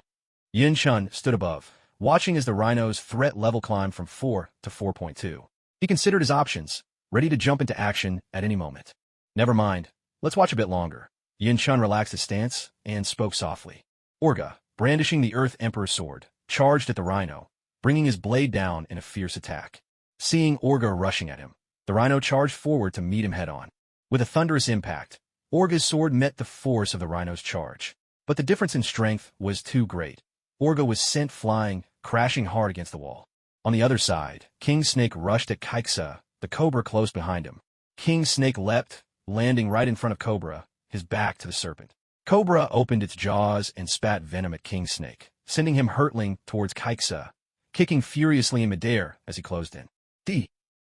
Yin Chun stood above, watching as the rhino's threat level climbed from 4 to 4.2. He considered his options, ready to jump into action at any moment. Never mind, let's watch a bit longer. Yin Chun relaxed his stance and spoke softly. Orga, brandishing the Earth Emperor's sword, charged at the rhino, bringing his blade down in a fierce attack. Seeing Orga rushing at him, the rhino charged forward to meet him head-on. With a thunderous impact, Orga's sword met the force of the rhino's charge. But the difference in strength was too great. Orga was sent flying, crashing hard against the wall. On the other side, King Snake rushed at Keixa, the cobra close behind him. King Snake leapt, landing right in front of Cobra, his back to the serpent. Cobra opened its jaws and spat venom at King Snake, sending him hurtling towards Keixa, kicking furiously in midair as he closed in.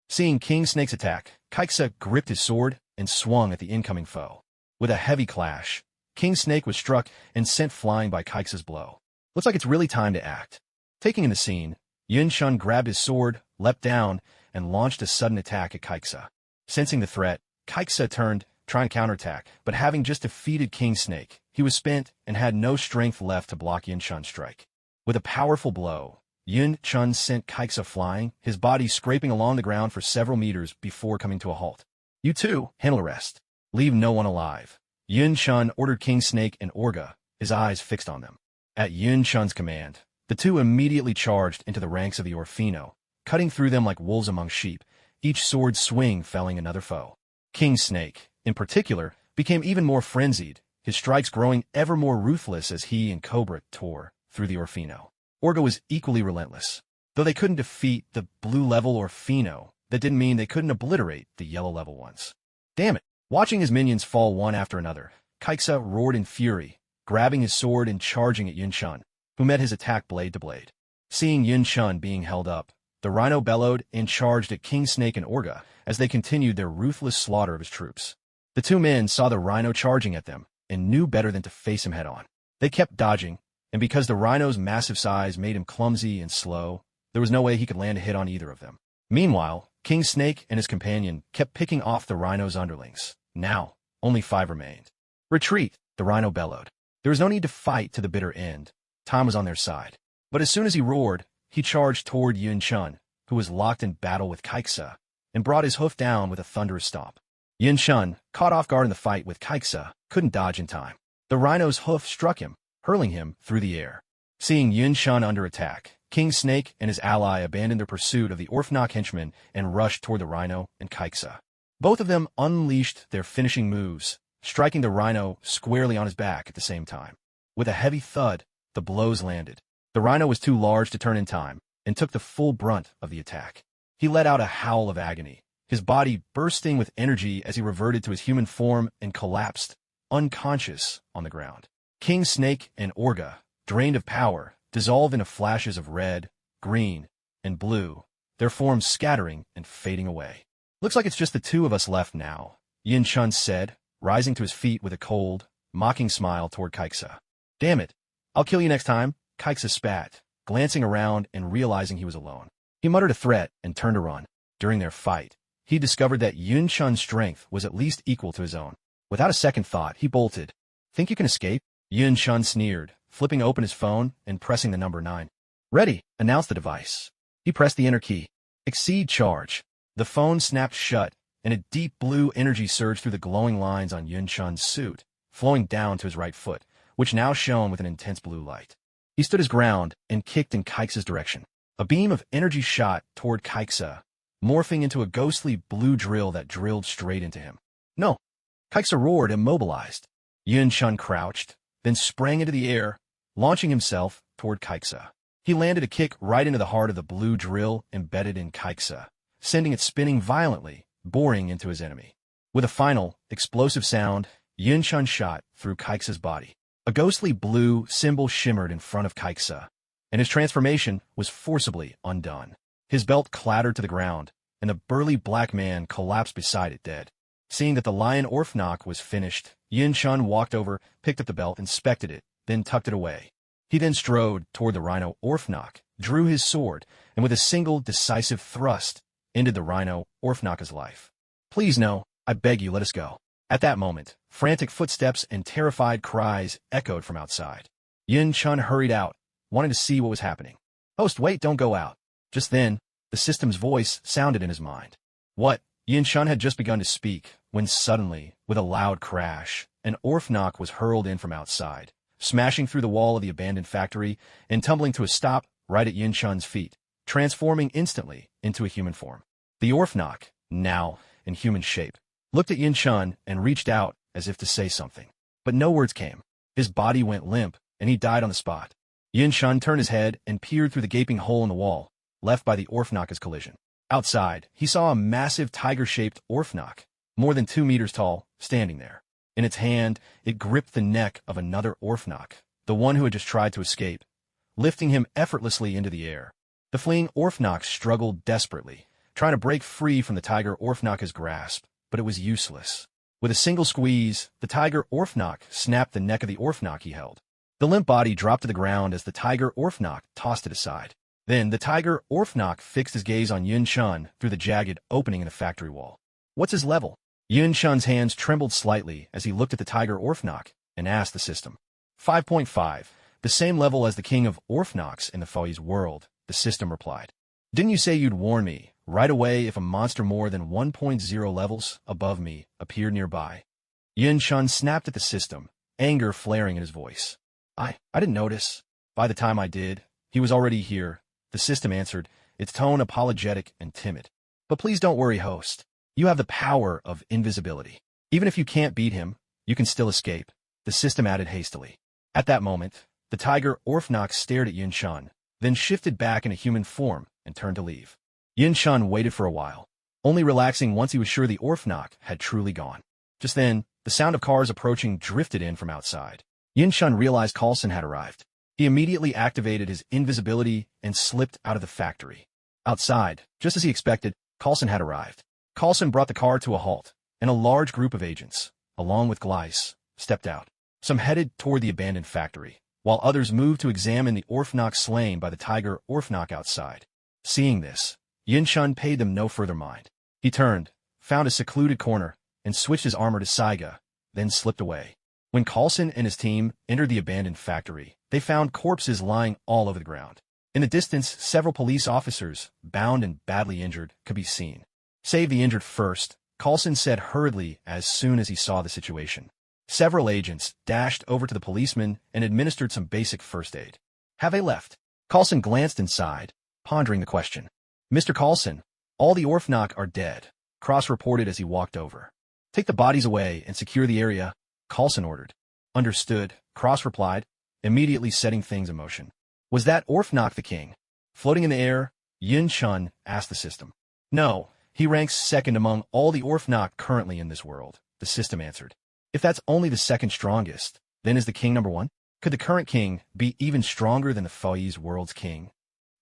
Seeing King Snake's attack, Keixa gripped his sword and swung at the incoming foe. With a heavy clash, King Snake was struck and sent flying by Keixa's blow. Looks like it's really time to act. Taking in the scene, Yun Chun grabbed his sword, leapt down, and launched a sudden attack at Keixa. Sensing the threat, Keixa turned, trying to counterattack, but having just defeated King Snake, he was spent and had no strength left to block Yun Chun's strike. With a powerful blow, Yun Chun sent Keixa flying, his body scraping along the ground for several meters before coming to a halt. You two, handle the rest. Leave no one alive. Yun Shun ordered King Snake and Orga, his eyes fixed on them. At Yun Shun's command, the two immediately charged into the ranks of the Orfino, cutting through them like wolves among sheep, each sword swing felling another foe. King Snake, in particular, became even more frenzied, his strikes growing ever more ruthless as he and Cobra tore through the Orfino. Orga was equally relentless. Though they couldn't defeat the blue-level Orfino, that didn't mean they couldn't obliterate the yellow-level ones. Damn it! Watching his minions fall one after another, Kaixa roared in fury, grabbing his sword and charging at Yun Shun, who met his attack blade to blade. Seeing Yun Shun being held up, the Rhino bellowed and charged at King Snake and Orga as they continued their ruthless slaughter of his troops. The two men saw the Rhino charging at them and knew better than to face him head-on. They kept dodging, and because the Rhino's massive size made him clumsy and slow, there was no way he could land a hit on either of them. Meanwhile, King Snake and his companion kept picking off the Rhino's underlings. Now, only 5 remained. Retreat, the Rhino bellowed. There was no need to fight to the bitter end. Time was on their side. But as soon as he roared, he charged toward Yun Shun, who was locked in battle with Kaixa, and brought his hoof down with a thunderous stomp. Yun Shun, caught off guard in the fight with Kaixa, couldn't dodge in time. The Rhino's hoof struck him, hurling him through the air. Seeing Yun Shun under attack, King Snake and his ally abandoned their pursuit of the Orfnock henchmen and rushed toward the Rhino and Kaixa. Both of them unleashed their finishing moves, striking the Rhino squarely on his back at the same time. With a heavy thud, the blows landed. The Rhino was too large to turn in time, and took the full brunt of the attack. He let out a howl of agony, his body bursting with energy as he reverted to his human form and collapsed, unconscious, on the ground. King Snake and Orga, drained of power, dissolved into flashes of red, green, and blue, their forms scattering and fading away. Looks like it's just the two of us left now, Yun Shun said, rising to his feet with a cold, mocking smile toward Kaixa. Damn it, I'll kill you next time, Kaixa spat, glancing around and realizing he was alone. He muttered a threat and turned to run. During their fight, he discovered that Yun Shun's strength was at least equal to his own. Without a second thought, he bolted. Think you can escape? Yun Shun sneered, flipping open his phone and pressing the number 9. Ready, announced the device. He pressed the enter key. Exceed charge. The phone snapped shut, and a deep blue energy surged through the glowing lines on Yun Shun's suit, flowing down to his right foot, which now shone with an intense blue light. He stood his ground and kicked in Kaixa's direction. A beam of energy shot toward Kaixa, morphing into a ghostly blue drill that drilled straight into him. No! Kaixa roared, immobilized. Yun Shun crouched, then sprang into the air, launching himself toward Kaixa. He landed a kick right into the heart of the blue drill embedded in Kaixa, sending it spinning violently, boring into his enemy. With a final, explosive sound, Yun Shun shot through Kaixa's body. A ghostly blue symbol shimmered in front of Kaixa, and his transformation was forcibly undone. His belt clattered to the ground, and the burly black man collapsed beside it dead. Seeing that the Lion Orfnock was finished, Yun Shun walked over, picked up the belt, inspected it, then tucked it away. He then strode toward the Rhino Orfnock, drew his sword, and with a single decisive thrust, ended the Rhino Orfnock's life. Please no, I beg you, let us go. At that moment, frantic footsteps and terrified cries echoed from outside. Yun Shun hurried out, wanting to see what was happening. Host, wait, don't go out. Just then, the system's voice sounded in his mind. What? Yun Shun had just begun to speak, when suddenly, with a loud crash, an Orfnock was hurled in from outside, smashing through the wall of the abandoned factory and tumbling to a stop right at Yun Shun's feet, transforming instantly into a human form. The Orfnock, now in human shape, looked at Yun Shun and reached out as if to say something. But no words came. His body went limp, and he died on the spot. Yun Shun turned his head and peered through the gaping hole in the wall, left by the Orfnock's collision. Outside, he saw a massive tiger-shaped Orfnock, more than 2 meters tall, standing there. In its hand, it gripped the neck of another Orfnock, the one who had just tried to escape, lifting him effortlessly into the air. The fleeing Orfnock struggled desperately, trying to break free from the tiger Orfnock's grasp, but it was useless. With a single squeeze, the tiger Orfnock snapped the neck of the Orfnock he held. The limp body dropped to the ground as the tiger Orfnock tossed it aside. Then the tiger Orfnock fixed his gaze on Yun Shun through the jagged opening in the factory wall. What's his level? Yun Shun's hands trembled slightly as he looked at the tiger Orfnock and asked the system. 5.5, the same level as the king of Orfnocks in the Foe's world, the system replied. Didn't you say you'd warn me right away if a monster more than 1.0 levels above me appeared nearby? Yun Shun snapped at the system, anger flaring in his voice. I didn't notice. By the time I did, he was already here, the system answered, its tone apologetic and timid. But please don't worry, host. You have the power of invisibility. Even if you can't beat him, you can still escape, the system added hastily. At that moment, the tiger Orphnock stared at Yun Shun, then shifted back into human form and turned to leave. Yun Shun waited for a while, only relaxing once he was sure the Orphnock had truly gone. Just then, the sound of cars approaching drifted in from outside. Yun Shun realized Coulson had arrived. He immediately activated his invisibility and slipped out of the factory. Outside, just as he expected, Coulson had arrived. Coulson brought the car to a halt, and a large group of agents, along with Gleiss, stepped out. Some headed toward the abandoned factory, while others moved to examine the Orphnock slain by the tiger Orphnock outside. Seeing this, Yun Shun paid them no further mind. He turned, found a secluded corner, and switched his armor to Saiga, then slipped away. When Coulson and his team entered the abandoned factory, they found corpses lying all over the ground. In the distance, several police officers, bound and badly injured, could be seen. Save the injured first, Coulson said hurriedly as soon as he saw the situation. Several agents dashed over to the policemen and administered some basic first aid. Have they left? Coulson glanced inside, pondering the question. Mr. Coulson, all the Orphnock are dead, Cross reported as he walked over. Take the bodies away and secure the area, Coulson ordered. Understood, Cross replied, immediately setting things in motion. Was that Orphnock the king? Floating in the air, Yun Shun asked the system. No, he ranks second among all the Orphnock currently in this world, the system answered. If that's only the second strongest, then is the king number one? Could the current king be even stronger than the Fai's world's king?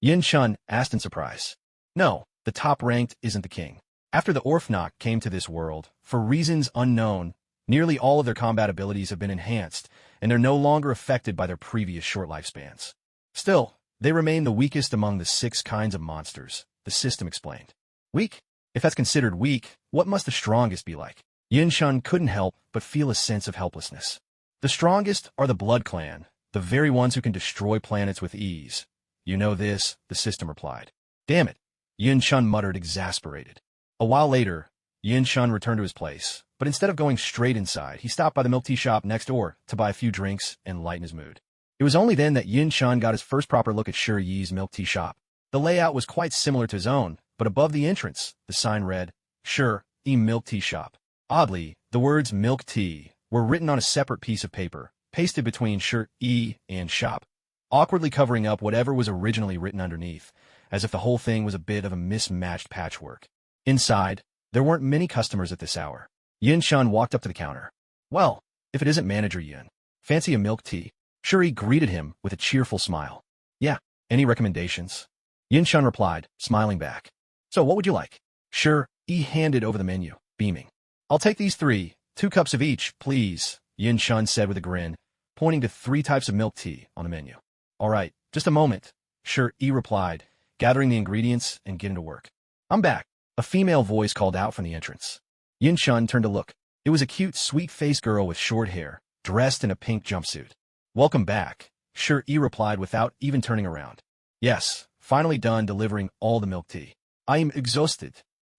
Yun Shun asked in surprise. No, the top-ranked isn't the king. After the Orphnock came to this world, for reasons unknown, nearly all of their combat abilities have been enhanced, and they're no longer affected by their previous short lifespans. Still, they remain the weakest among the 6 kinds of monsters, the system explained. Weak? If that's considered weak, what must the strongest be like? Yun Shun couldn't help but feel a sense of helplessness. The strongest are the Blood Clan, the very ones who can destroy planets with ease. You know this, the system replied. Damn it, Yun Shun muttered, exasperated. A while later, Yun Shun returned to his place, but instead of going straight inside, he stopped by the milk tea shop next door to buy a few drinks and lighten his mood. It was only then that Yun Shun got his first proper look at Shi Yi's milk tea shop. The layout was quite similar to his own, but above the entrance, the sign read, Shi Yi Milk Tea Shop. Oddly, the words milk tea were written on a separate piece of paper, pasted between Shi Yi and shop, awkwardly covering up whatever was originally written underneath, as if the whole thing was a bit of a mismatched patchwork. Inside, there weren't many customers at this hour. Yun Shun walked up to the counter. Well, if it isn't Manager Yun. Fancy a milk tea? Shi Yi greeted him with a cheerful smile. Yeah, any recommendations? Yun Shun replied, smiling back. So what would you like? Shi Yi handed over the menu, beaming. I'll take these 3, 2 cups of each, please, Yun Shun said with a grin, pointing to 3 types of milk tea on the menu. All right, just a moment, Shi Yi replied, gathering the ingredients and getting to work. I'm back, a female voice called out from the entrance. Yun Shun turned to look. It was a cute, sweet-faced girl with short hair, dressed in a pink jumpsuit. Welcome back, Shi Yi replied without even turning around. Yes, finally done delivering all the milk tea. I am exhausted.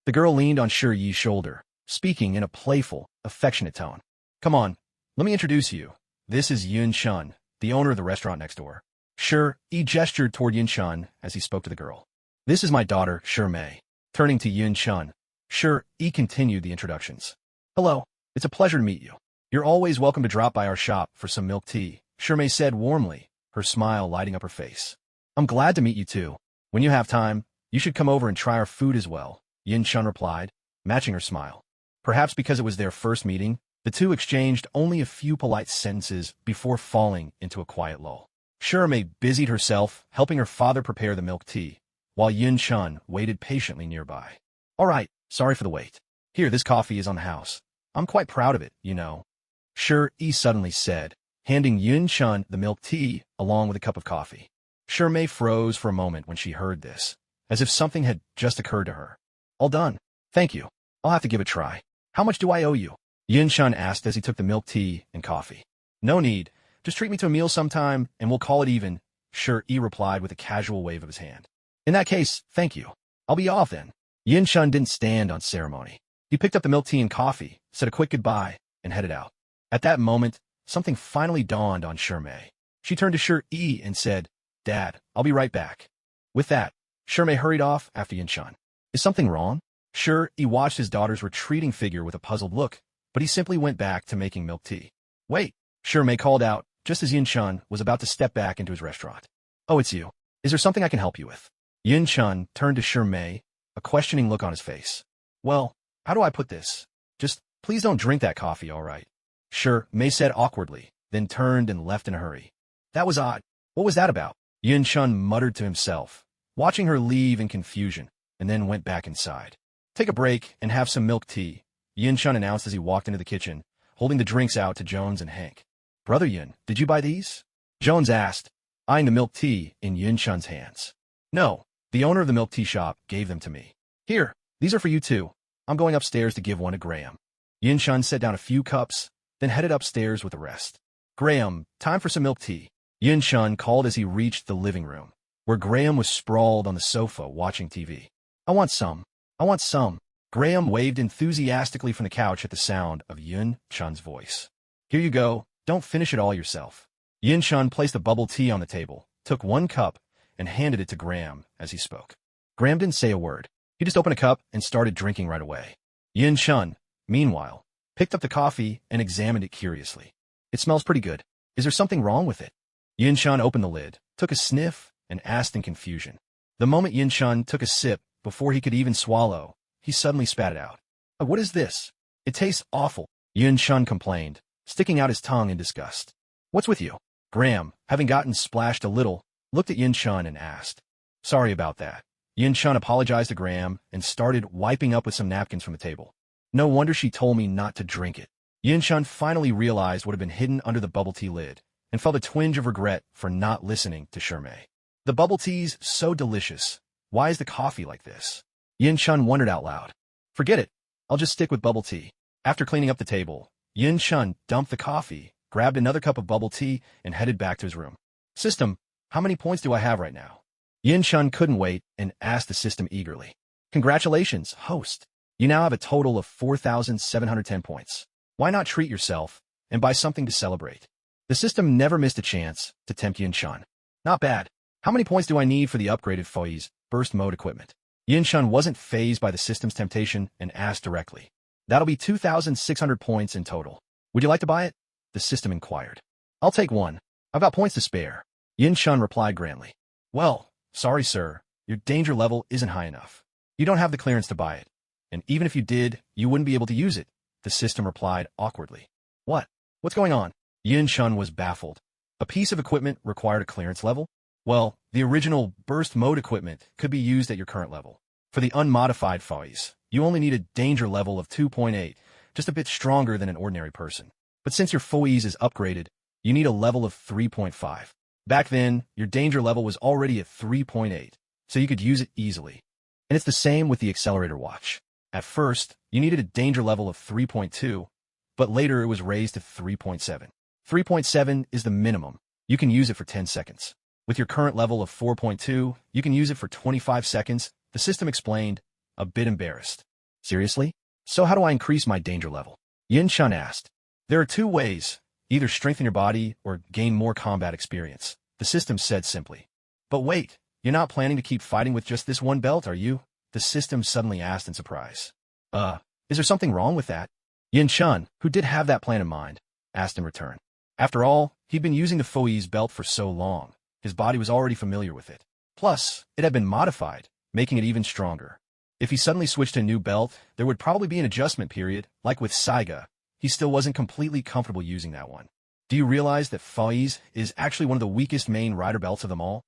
The girl leaned on Shi Yi's shoulder, speaking in a playful, affectionate tone. Come on, let me introduce you. This is Yun Shun, the owner of the restaurant next door. Shi Yi gestured toward Yun Shun as he spoke to the girl. This is my daughter, Shi Mei. Turning to Yun Shun, Shi Yi continued the introductions. Hello, it's a pleasure to meet you. You're always welcome to drop by our shop for some milk tea, Shi Mei said warmly, her smile lighting up her face. I'm glad to meet you too. When you have time, you should come over and try our food as well, Yun Shun replied, matching her smile. Perhaps because it was their first meeting, the two exchanged only a few polite sentences before falling into a quiet lull. Shi Mei busied herself helping her father prepare the milk tea, while Yun Shun waited patiently nearby. All right, sorry for the wait. Here, this coffee is on the house. I'm quite proud of it, you know. Shi Yi suddenly said, handing Yun Shun the milk tea along with a cup of coffee. Shi Mei froze for a moment when she heard this, as if something had just occurred to her. All done. Thank you. I'll have to give it a try. How much do I owe you? Yun Shun asked as he took the milk tea and coffee. No need. Just treat me to a meal sometime, and we'll call it even, Shi Yi replied with a casual wave of his hand. In that case, thank you. I'll be off then. Yun Shun didn't stand on ceremony. He picked up the milk tea and coffee, said a quick goodbye, and headed out. At that moment, something finally dawned on Shermay. She turned to Sher-E and said, "Dad, I'll be right back." With that, Shermay hurried off after Yinshan. Is something wrong? Sher-E watched his daughter's retreating figure with a puzzled look, but he simply went back to making milk tea. Wait, Shermay called out, just as Yinshan was about to step back into his restaurant. Oh, it's you. Is there something I can help you with? Yinshan turned to Shermay, a questioning look on his face. Well, how do I put this? Just, please don't drink that coffee, all right? Shermay said awkwardly, then turned and left in a hurry. That was odd. What was that about? Yinshan muttered to himself, watching her leave in confusion, and then went back inside. Take a break and have some milk tea, Yinshan announced as he walked into the kitchen, holding the drinks out to Jones and Hank. Brother Yin, did you buy these? Jones asked, eyeing the milk tea in Yinshan's hands. No, the owner of the milk tea shop gave them to me. Here, these are for you too. I'm going upstairs to give one to Graham. Yinshan set down a few cups, then headed upstairs with the rest. Graham, time for some milk tea, Yinshan called as he reached the living room, where Graham was sprawled on the sofa watching TV. I want some. I want some. Graham waved enthusiastically from the couch at the sound of Yinshan's voice. Here you go. Don't finish it all yourself. Yinshan placed the bubble tea on the table, took one cup, and handed it to Graham as he spoke. Graham didn't say a word. He just opened a cup and started drinking right away. Yinshan, meanwhile, picked up the coffee and examined it curiously. It smells pretty good. Is there something wrong with it? Yinshan opened the lid, took a sniff, and asked in confusion. The moment Yinshan took a sip, before he could even swallow, he suddenly spat it out. What is this? It tastes awful, Yinshan complained, sticking out his tongue in disgust. What's with you? Graham, having gotten splashed a little, looked at Yinshan and asked. Sorry about that. Yinshan apologized to Graham and started wiping up with some napkins from the table. No wonder she told me not to drink it. Yinshan finally realized what had been hidden under the bubble tea lid and felt a twinge of regret for not listening to Shermay. The bubble tea's so delicious. Why is the coffee like this? Yinshan wondered out loud. Forget it. I'll just stick with bubble tea. After cleaning up the table, Yinshan dumped the coffee, grabbed another cup of bubble tea, and headed back to his room. System, how many points do I have right now? Yinshan couldn't wait and asked the system eagerly. Congratulations, host. You now have a total of 4,710 points. Why not treat yourself and buy something to celebrate? The system never missed a chance to tempt Yinshan. Not bad. How many points do I need for the upgraded Foi's burst mode equipment? Yinshan wasn't fazed by the system's temptation and asked directly. That'll be 2,600 points in total. Would you like to buy it? The system inquired. I'll take one. I've got points to spare. Yinshan replied grandly. Well, sorry sir, your danger level isn't high enough. You don't have the clearance to buy it. And even if you did, you wouldn't be able to use it, the system replied awkwardly. What? What's going on? Yinshan was baffled. A piece of equipment required a clearance level? Well, the original burst mode equipment could be used at your current level. For the unmodified Foi's, you only need a danger level of 2.8, just a bit stronger than an ordinary person. But since your Foi's is upgraded, you need a level of 3.5. Back then, your danger level was already at 3.8, so you could use it easily. And it's the same with the accelerator watch. At first, you needed a danger level of 3.2, but later it was raised to 3.7. 3.7 is the minimum. You can use it for 10 seconds. With your current level of 4.2, you can use it for 25 seconds, the system explained, a bit embarrassed. Seriously? So how do I increase my danger level? Yinshan asked. There are two ways, either strengthen your body or gain more combat experience, the system said simply. But wait, you're not planning to keep fighting with just this one belt, are you? The system suddenly asked in surprise. Is there something wrong with that? Yinshan, who did have that plan in mind, asked in return. After all, he'd been using the Foi's belt for so long. His body was already familiar with it. Plus, it had been modified, making it even stronger. If he suddenly switched to a new belt, there would probably be an adjustment period, like with Saiga. He still wasn't completely comfortable using that one. Do you realize that Foi's is actually one of the weakest main rider belts of them all?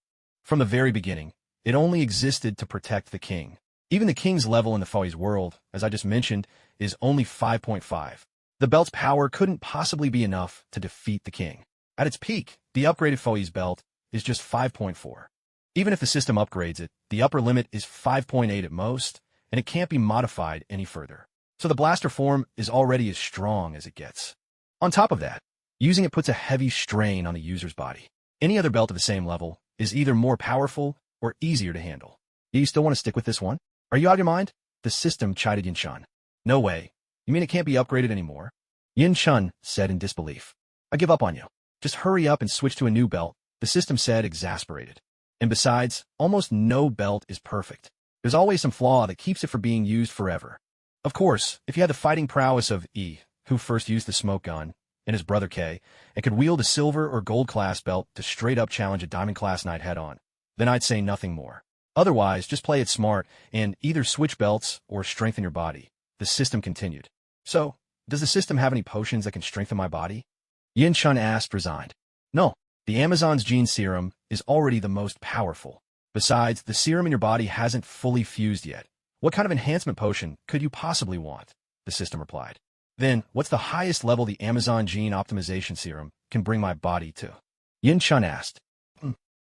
From the very beginning, it only existed to protect the king. Even the king's level in the Foi's world, as I just mentioned, is only 5.5. The belt's power couldn't possibly be enough to defeat the king. At its peak, the upgraded Foi's belt is just 5.4. Even if the system upgrades it, the upper limit is 5.8 at most, and it can't be modified any further. So the blaster form is already as strong as it gets. On top of that, using it puts a heavy strain on the user's body. Any other belt of the same level is either more powerful or easier to handle. Do you still want to stick with this one? Are you out of your mind? The system chided Yinshan. No way. You mean it can't be upgraded anymore? Yin Chun said in disbelief. I give up on you. Just hurry up and switch to a new belt, the system said, exasperated. And besides, almost no belt is perfect. There's always some flaw that keeps it from being used forever. Of course, if you had the fighting prowess of E, who first used the smoke gun, and his brother K, and could wield a silver or gold class belt to straight up challenge a diamond class knight head on, then I'd say nothing more. Otherwise, just play it smart and either switch belts or strengthen your body, the system continued. So, does the system have any potions that can strengthen my body? Yin Chun asked, resigned. No, the Amazon's gene serum is already the most powerful. Besides, the serum in your body hasn't fully fused yet. What kind of enhancement potion could you possibly want? The system replied. Then, what's the highest level the Amazon gene optimization serum can bring my body to? Yin Chun asked.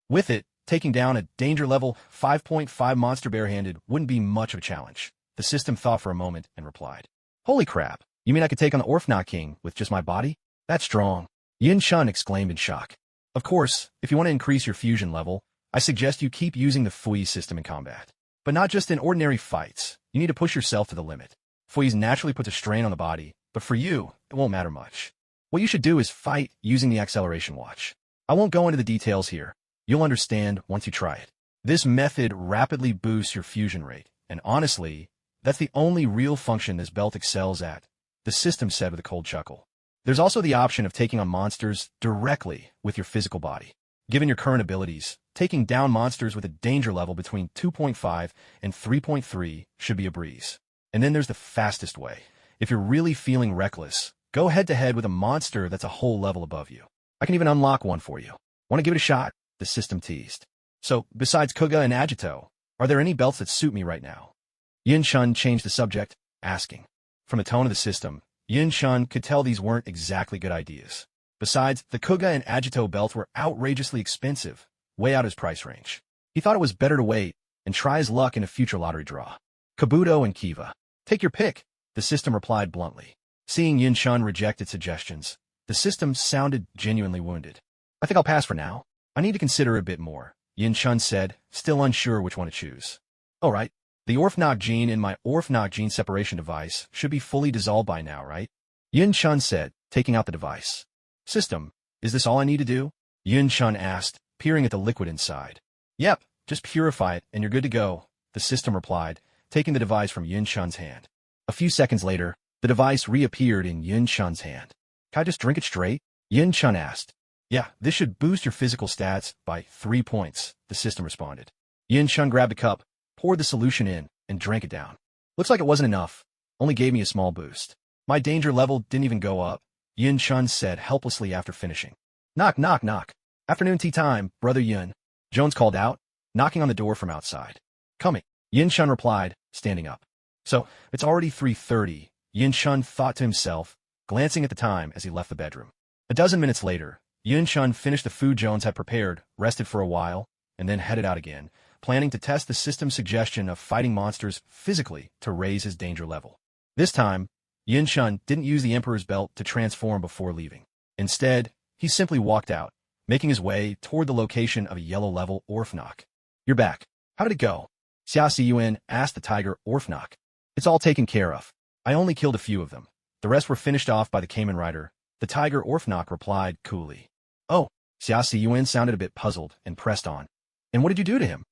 With it, taking down a danger level 5.5 monster barehanded wouldn't be much of a challenge. The system thought for a moment and replied. Holy crap, you mean I could take on the Orphanot King with just my body? That's strong. Yin Chun exclaimed in shock. Of course, if you want to increase your fusion level, I suggest you keep using the Fui system in combat. But not just in ordinary fights. You need to push yourself to the limit. Fui's naturally puts a strain on the body, but for you, it won't matter much. What you should do is fight using the acceleration watch. I won't go into the details here. You'll understand once you try it. This method rapidly boosts your fusion rate, and honestly, that's the only real function this belt excels at, the system said with a cold chuckle. There's also the option of taking on monsters directly with your physical body. Given your current abilities, taking down monsters with a danger level between 2.5 and 3.3 should be a breeze. And then there's the fastest way. If you're really feeling reckless, go head-to-head with a monster that's a whole level above you. I can even unlock one for you. Want to give it a shot? The system teased. So, besides Kuga and Agito, are there any belts that suit me right now? Yin Chun changed the subject, asking. From the tone of the system, Yin Chun could tell these weren't exactly good ideas. Besides, the Kuga and Agito belts were outrageously expensive, way out his price range. He thought it was better to wait and try his luck in a future lottery draw. Kabuto and Kiva. Take your pick, the system replied bluntly. Seeing Yin Chun reject its suggestions, the system sounded genuinely wounded. I think I'll pass for now. I need to consider a bit more, Yin Chun said, still unsure which one to choose. All right. The Orphanot gene in my Orphanot gene separation device should be fully dissolved by now, right? Yin Chun said, taking out the device. System, is this all I need to do? Yin Chun asked, peering at the liquid inside. Yep, just purify it and you're good to go, the system replied, taking the device from Yin Chun's hand. A few seconds later, the device reappeared in Yin Chun's hand. Can I just drink it straight? Yin Chun asked. Yeah, this should boost your physical stats by 3 points, the system responded. Yin Chun grabbed a cup, poured the solution in, and drank it down. Looks like it wasn't enough. Only gave me a small boost. My danger level didn't even go up, Yin Chun said helplessly after finishing. Knock, knock, knock. Afternoon tea time, Brother Yin. Jones called out, knocking on the door from outside. Coming, Yin Chun replied, standing up. So, it's already 3:30, Yin Chun thought to himself, glancing at the time as he left the bedroom. A dozen minutes later, Yin Chun finished the food Jones had prepared, rested for a while, and then headed out again, planning to test the system's suggestion of fighting monsters physically to raise his danger level. This time, Yin Chun didn't use the Emperor's belt to transform before leaving. Instead, he simply walked out, making his way toward the location of a yellow-level Orphanok. You're back. How did it go? Xia Yun asked the tiger Orphanok. It's all taken care of. I only killed a few of them. The rest were finished off by the Kamen rider, the tiger Orphanok replied coolly. Oh, Xia Yun sounded a bit puzzled and pressed on. And what did you do to him?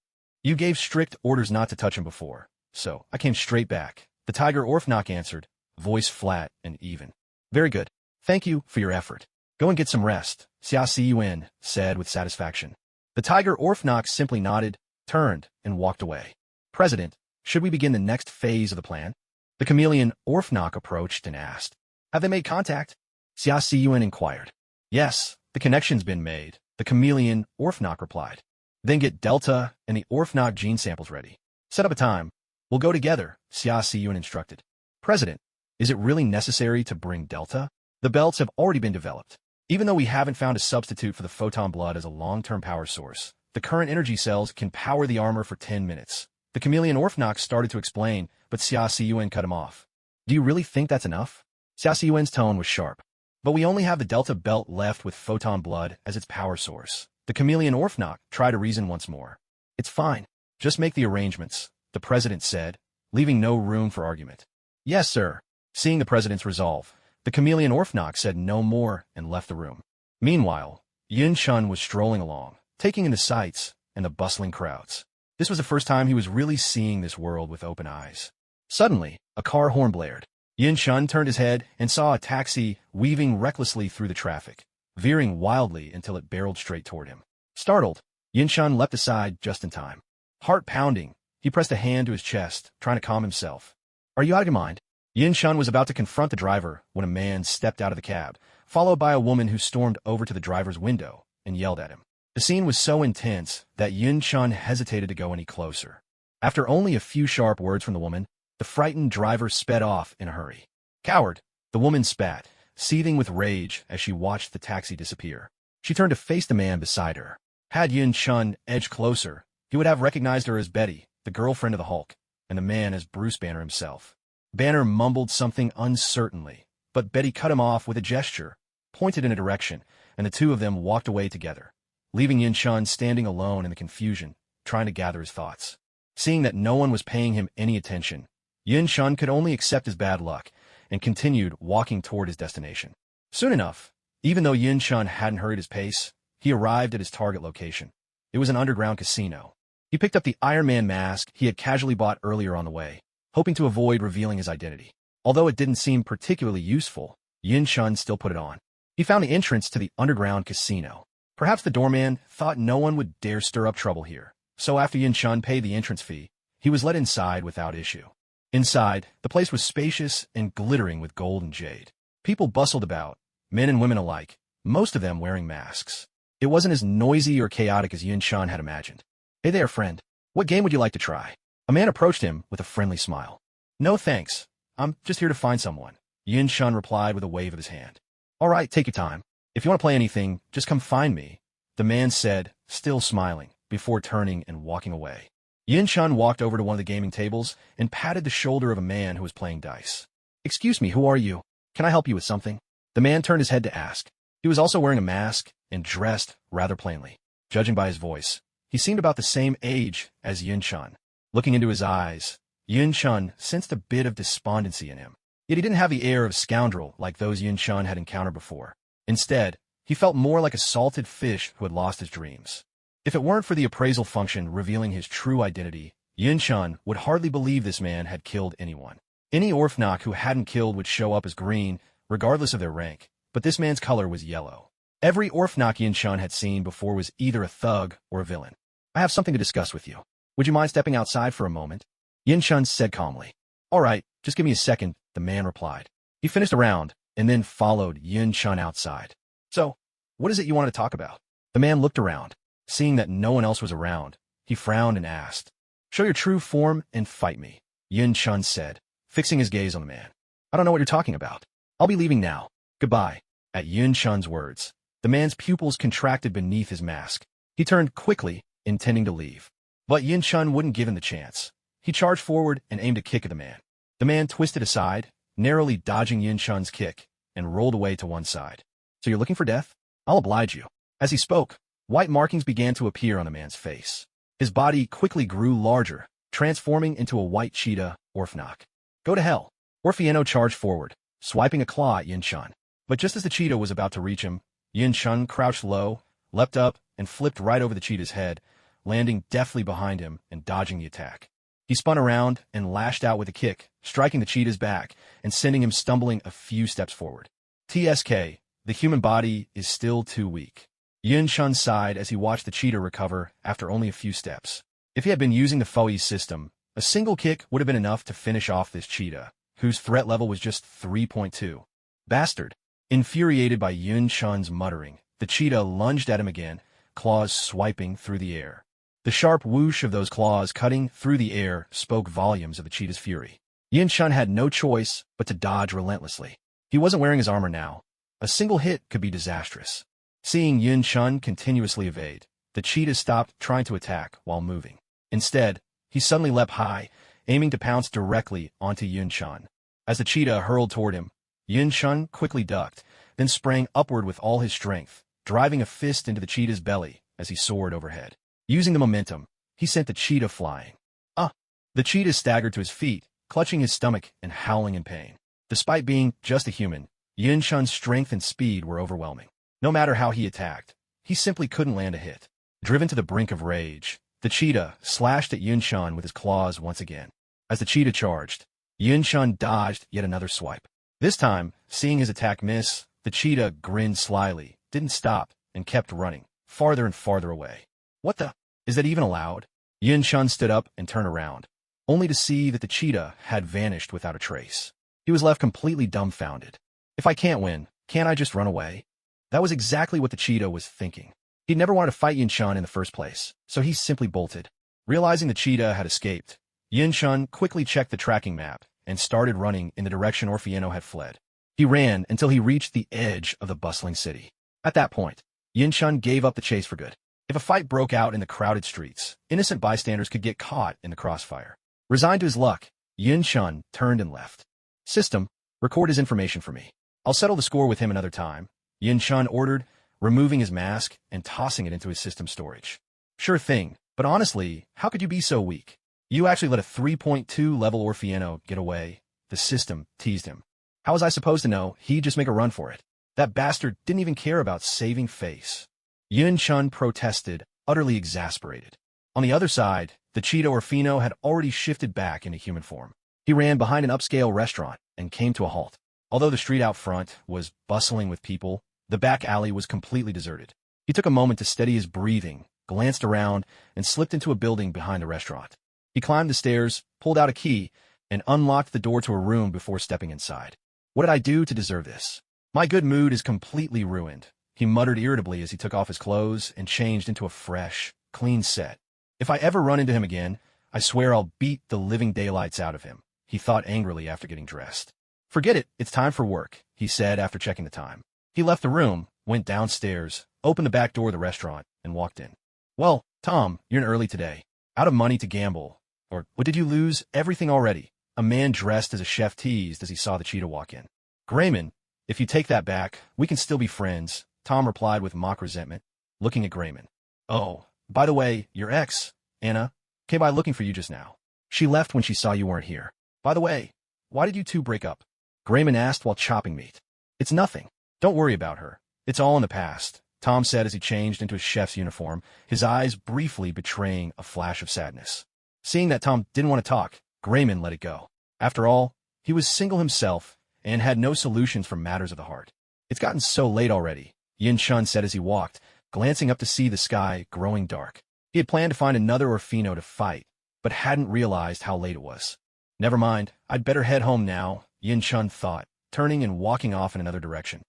You gave strict orders not to touch him before, so I came straight back, the tiger Orphanok answered, voice flat and even. Very good. Thank you for your effort. Go and get some rest, Xia Yun said with satisfaction. The tiger Orphanok simply nodded, turned, and walked away. President, should we begin the next phase of the plan? The chameleon Orphanok approached and asked. Have they made contact? Xia Yun inquired. Yes, the connection's been made, the chameleon Orphanok replied. Then get Delta and the Orphanok gene samples ready. Set up a time. We'll go together, Xia Yun instructed. President, is it really necessary to bring Delta? The belts have already been developed. Even though we haven't found a substitute for the photon blood as a long-term power source, the current energy cells can power the armor for 10 minutes. The chameleon Orphanok started to explain, but Xia Yun cut him off. Do you really think that's enough? Xia Yun's tone was sharp. But we only have the Delta belt left with photon blood as its power source. The chameleon Orphanok tried to reason once more. It's fine. Just make the arrangements, the president said, leaving no room for argument. Yes, sir. Seeing the president's resolve, The chameleon Orphanok said no more and left the room. Meanwhile, Yin Chun was strolling along, taking in the sights and the bustling crowds. This was the first time he was really seeing this world with open eyes. Suddenly, a car horn blared. Yin Chun turned his head and saw a taxi weaving recklessly through the traffic, veering wildly until it barreled straight toward him. Startled, Yin Chun leapt aside just in time. Heart pounding, he pressed a hand to his chest, trying to calm himself. "Are you out of your mind?" Yin Chun was about to confront the driver when a man stepped out of the cab, followed by a woman who stormed over to the driver's window and yelled at him. The scene was so intense that Yin Chun hesitated to go any closer. After only a few sharp words from the woman, the frightened driver sped off in a hurry. "Coward!" the woman spat, seething with rage as she watched the taxi disappear. She turned to face the man beside her. Had Yin Chun edged closer, he would have recognized her as Betty, the girlfriend of the Hulk, and the man as Bruce Banner himself. Banner mumbled something uncertainly, but Betty cut him off with a gesture, pointed in a direction, and the two of them walked away together, leaving Yin Chun standing alone in the confusion, trying to gather his thoughts. Seeing that no one was paying him any attention, Yin Chun could only accept his bad luck and continued walking toward his destination. Soon enough, even though Yin Chun hadn't hurried his pace, he arrived at his target location. It was an underground casino. He picked up the Iron Man mask he had casually bought earlier on the way, hoping to avoid revealing his identity. Although it didn't seem particularly useful, Yin Chun still put it on. He found the entrance to the underground casino. Perhaps the doorman thought no one would dare stir up trouble here, so after Yin Chun paid the entrance fee, he was let inside without issue. Inside, the place was spacious and glittering with gold and jade. People bustled about, men and women alike, most of them wearing masks. It wasn't as noisy or chaotic as Yin Chun had imagined. "Hey there, friend. What game would you like to try?" A man approached him with a friendly smile. "No thanks. I'm just here to find someone," Yin Chun replied with a wave of his hand. "All right, take your time. If you want to play anything, just come find me," the man said, still smiling, before turning and walking away. Yin Chun walked over to one of the gaming tables and patted the shoulder of a man who was playing dice. "Excuse me, who are you? Can I help you with something?" The man turned his head to ask. He was also wearing a mask and dressed rather plainly. Judging by his voice, he seemed about the same age as Yin Chun. Looking into his eyes, Yin Chun sensed a bit of despondency in him. Yet he didn't have the air of scoundrel like those Yin Chun had encountered before. Instead, he felt more like a salted fish who had lost his dreams. If it weren't for the appraisal function revealing his true identity, Yin Chun would hardly believe this man had killed anyone. Any Orphanok who hadn't killed would show up as green, regardless of their rank, but this man's color was yellow. Every Orphanok Yin Chun had seen before was either a thug or a villain. "I have something to discuss with you. Would you mind stepping outside for a moment?" Yin Chun said calmly. "All right, just give me a second," the man replied. He finished a round and then followed Yin Chun outside. "So, what is it you want to talk about?" The man looked around. Seeing that no one else was around, he frowned and asked. "Show your true form and fight me," Yin Chun said, fixing his gaze on the man. "I don't know what you're talking about. I'll be leaving now. Goodbye." At Yin Chun's words, the man's pupils contracted beneath his mask. He turned quickly, intending to leave. But Yin Chun wouldn't give him the chance. He charged forward and aimed a kick at the man. The man twisted aside, narrowly dodging Yin Chun's kick, and rolled away to one side. "So you're looking for death? I'll oblige you." As he spoke, white markings began to appear on the man's face. His body quickly grew larger, transforming into a white cheetah, Orphanok. "Go to hell." Orphieno charged forward, swiping a claw at Yin Chun. But just as the cheetah was about to reach him, Yin Chun crouched low, leapt up, and flipped right over the cheetah's head, landing deftly behind him and dodging the attack. He spun around and lashed out with a kick, striking the cheetah's back and sending him stumbling a few steps forward. TSK, the human body is still too weak. Yin Chun sighed as he watched the cheetah recover after only a few steps. If he had been using the Foe system, a single kick would have been enough to finish off this cheetah, whose threat level was just 3.2. Bastard! Infuriated by Yin Chun's muttering, the cheetah lunged at him again, claws swiping through the air. The sharp whoosh of those claws cutting through the air spoke volumes of the cheetah's fury. Yin Chun had no choice but to dodge relentlessly. He wasn't wearing his armor now. A single hit could be disastrous. Seeing Yin Chun continuously evade, the cheetah stopped trying to attack while moving. Instead, he suddenly leapt high, aiming to pounce directly onto Yin Chun. As the cheetah hurled toward him, Yin Chun quickly ducked, then sprang upward with all his strength, driving a fist into the cheetah's belly as he soared overhead. Using the momentum, he sent the cheetah flying. The cheetah staggered to his feet, clutching his stomach and howling in pain. Despite being just a human, Yun Shun's strength and speed were overwhelming. No matter how he attacked, he simply couldn't land a hit. Driven to the brink of rage, the cheetah slashed at Yun Shun with his claws once again. As the cheetah charged, Yun Shun dodged yet another swipe. This time, seeing his attack miss, the cheetah grinned slyly, didn't stop, and kept running, farther and farther away. What the? Is that even allowed? Yun Shun stood up and turned around, only to see that the cheetah had vanished without a trace. He was left completely dumbfounded. If I can't win, can't I just run away? That was exactly what the cheetah was thinking. He'd never wanted to fight Yun Shun in the first place, so he simply bolted. Realizing the cheetah had escaped, Yun Shun quickly checked the tracking map and started running in the direction Orfeano had fled. He ran until he reached the edge of the bustling city. At that point, Yun Shun gave up the chase for good. If a fight broke out in the crowded streets, innocent bystanders could get caught in the crossfire. Resigned to his luck, Yun Shun turned and left. System, record his information for me. I'll settle the score with him another time, Yun Shun ordered, removing his mask and tossing it into his system storage. Sure thing, but honestly, how could you be so weak? You actually let a 3.2 level Orfeano get away, the system teased him. How was I supposed to know he'd just make a run for it? That bastard didn't even care about saving face. Yun Shun protested, utterly exasperated. On the other side, the cheetah Orfeano had already shifted back into human form. He ran behind an upscale restaurant and came to a halt. Although the street out front was bustling with people, the back alley was completely deserted. He took a moment to steady his breathing, glanced around, and slipped into a building behind the restaurant. He climbed the stairs, pulled out a key, and unlocked the door to a room before stepping inside. What did I do to deserve this? My good mood is completely ruined, he muttered irritably as he took off his clothes and changed into a fresh, clean set. If I ever run into him again, I swear I'll beat the living daylights out of him, he thought angrily after getting dressed. Forget it, it's time for work, he said after checking the time. He left the room, went downstairs, opened the back door of the restaurant, and walked in. Well, Tom, you're in early today. Out of money to gamble. Or, what did you lose? Everything already. A man dressed as a chef teased as he saw the cheetah walk in. Grayman, if you take that back, we can still be friends, Tom replied with mock resentment, looking at Grayman. Oh, by the way, your ex, Anna, came by looking for you just now. She left when she saw you weren't here. By the way, why did you two break up? Grayman asked while chopping meat. It's nothing. Don't worry about her. It's all in the past, Tom said as he changed into his chef's uniform, his eyes briefly betraying a flash of sadness. Seeing that Tom didn't want to talk, Grayman let it go. After all, he was single himself and had no solutions for matters of the heart. It's gotten so late already, Yun Shun said as he walked, glancing up to see the sky growing dark. He had planned to find another Orfeano to fight, but hadn't realized how late it was. Never mind, I'd better head home now, Yun Shun thought, turning and walking off in another direction.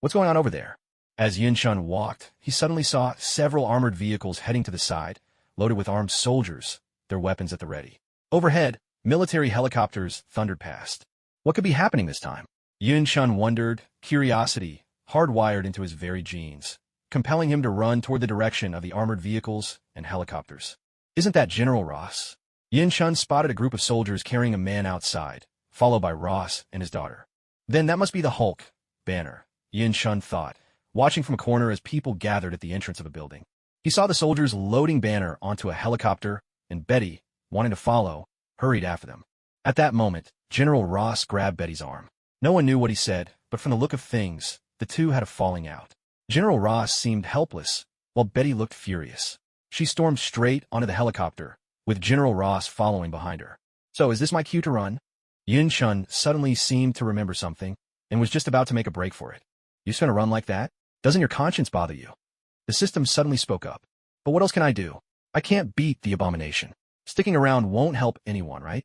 What's going on over there? As Yun Shun walked, he suddenly saw several armored vehicles heading to the side, loaded with armed soldiers, their weapons at the ready. Overhead, military helicopters thundered past. What could be happening this time? Yun Shun wondered, curiosity hardwired into his very genes, compelling him to run toward the direction of the armored vehicles and helicopters. Isn't that General Ross? Yun Shun spotted a group of soldiers carrying a man outside, followed by Ross and his daughter. Then that must be the Hulk, Banner, Yun Shun thought, watching from a corner as people gathered at the entrance of a building. He saw the soldiers loading Banner onto a helicopter, and Betty, wanting to follow, hurried after them. At that moment, General Ross grabbed Betty's arm. No one knew what he said, but from the look of things, the two had a falling out. General Ross seemed helpless, while Betty looked furious. She stormed straight onto the helicopter, with General Ross following behind her. So is this my cue to run? Yun Shun suddenly seemed to remember something, and was just about to make a break for it. You just gonna run like that? Doesn't your conscience bother you? The system suddenly spoke up. But what else can I do? I can't beat the abomination. Sticking around won't help anyone, right?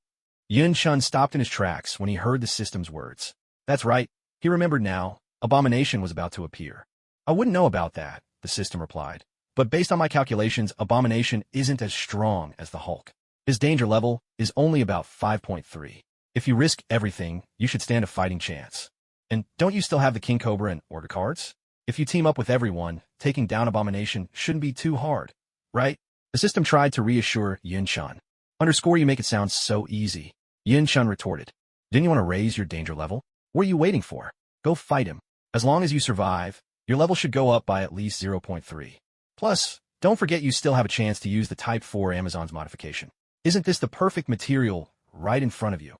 Yun Shun stopped in his tracks when he heard the system's words. That's right. He remembered now. Abomination was about to appear. I wouldn't know about that, the system replied. But based on my calculations, Abomination isn't as strong as the Hulk. His danger level is only about 5.3. If you risk everything, you should stand a fighting chance. And don't you still have the King Cobra and Order cards? If you team up with everyone, taking down Abomination shouldn't be too hard, right? The system tried to reassure Yun Shun. Underscore, you make it sound so easy. Yun Shun retorted. Didn't you want to raise your danger level? What are you waiting for? Go fight him. As long as you survive, your level should go up by at least 0.3. Plus, don't forget you still have a chance to use the Type 4 Amazon's modification. Isn't this the perfect material right in front of you?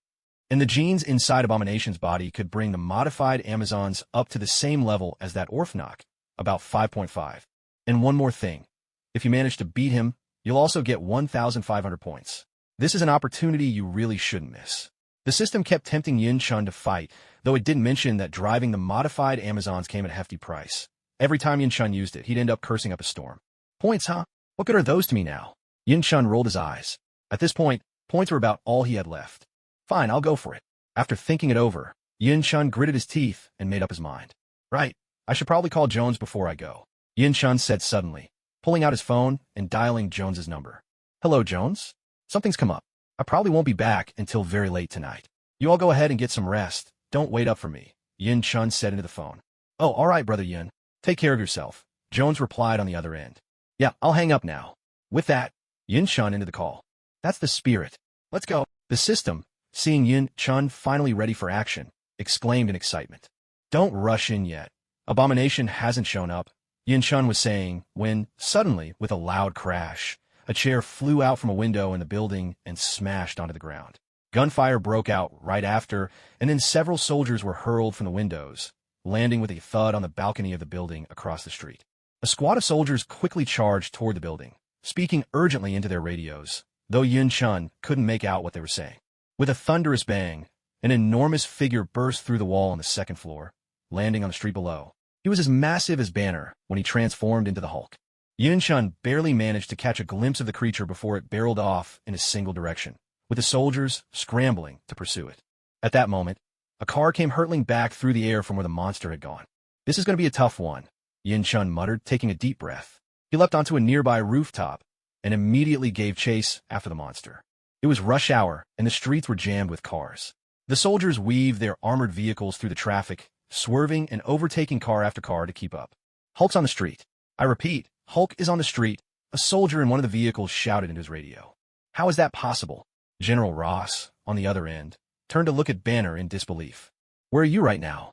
and the genes inside Abomination's body could bring the modified Amazons up to the same level as that Orphanok, about 5.5. And one more thing. If you manage to beat him, you'll also get 1,500 points. This is an opportunity you really shouldn't miss. The system kept tempting Yin Chun to fight, though it didn't mention that driving the modified Amazons came at a hefty price. Every time Yin Chun used it, he'd end up cursing up a storm. Points, huh? What good are those to me now? Yin Chun rolled his eyes. At this point, points were about all he had left. Fine, I'll go for it. After thinking it over, Yin Chun gritted his teeth and made up his mind. Right, I should probably call Jones before I go, Yin Chun said suddenly, pulling out his phone and dialing Jones's number. Hello, Jones? Something's come up. I probably won't be back until very late tonight. You all go ahead and get some rest. Don't wait up for me, Yin Chun said into the phone. Oh, all right, Brother Yin. Take care of yourself, Jones replied on the other end. Yeah, I'll hang up now. With that, Yin Chun ended the call. That's the spirit. Let's go. The system, seeing Yin Chun finally ready for action, exclaimed in excitement. Don't rush in yet. Abomination hasn't shown up, Yin Chun was saying, when, suddenly, with a loud crash, a chair flew out from a window in the building and smashed onto the ground. Gunfire broke out right after, and then several soldiers were hurled from the windows, landing with a thud on the balcony of the building across the street. A squad of soldiers quickly charged toward the building, speaking urgently into their radios, though Yin Chun couldn't make out what they were saying. With a thunderous bang, an enormous figure burst through the wall on the second floor, landing on the street below. He was as massive as Banner when he transformed into the Hulk. Yin Chun barely managed to catch a glimpse of the creature before it barreled off in a single direction, with the soldiers scrambling to pursue it. At that moment, a car came hurtling back through the air from where the monster had gone. This is going to be a tough one, Yin Chun muttered, taking a deep breath. He leapt onto a nearby rooftop and immediately gave chase after the monster. It was rush hour, and the streets were jammed with cars. The soldiers weaved their armored vehicles through the traffic, swerving and overtaking car after car to keep up. Hulk's on the street. I repeat, Hulk is on the street, a soldier in one of the vehicles shouted into his radio. How is that possible? General Ross, on the other end, turned to look at Banner in disbelief. Where are you right now?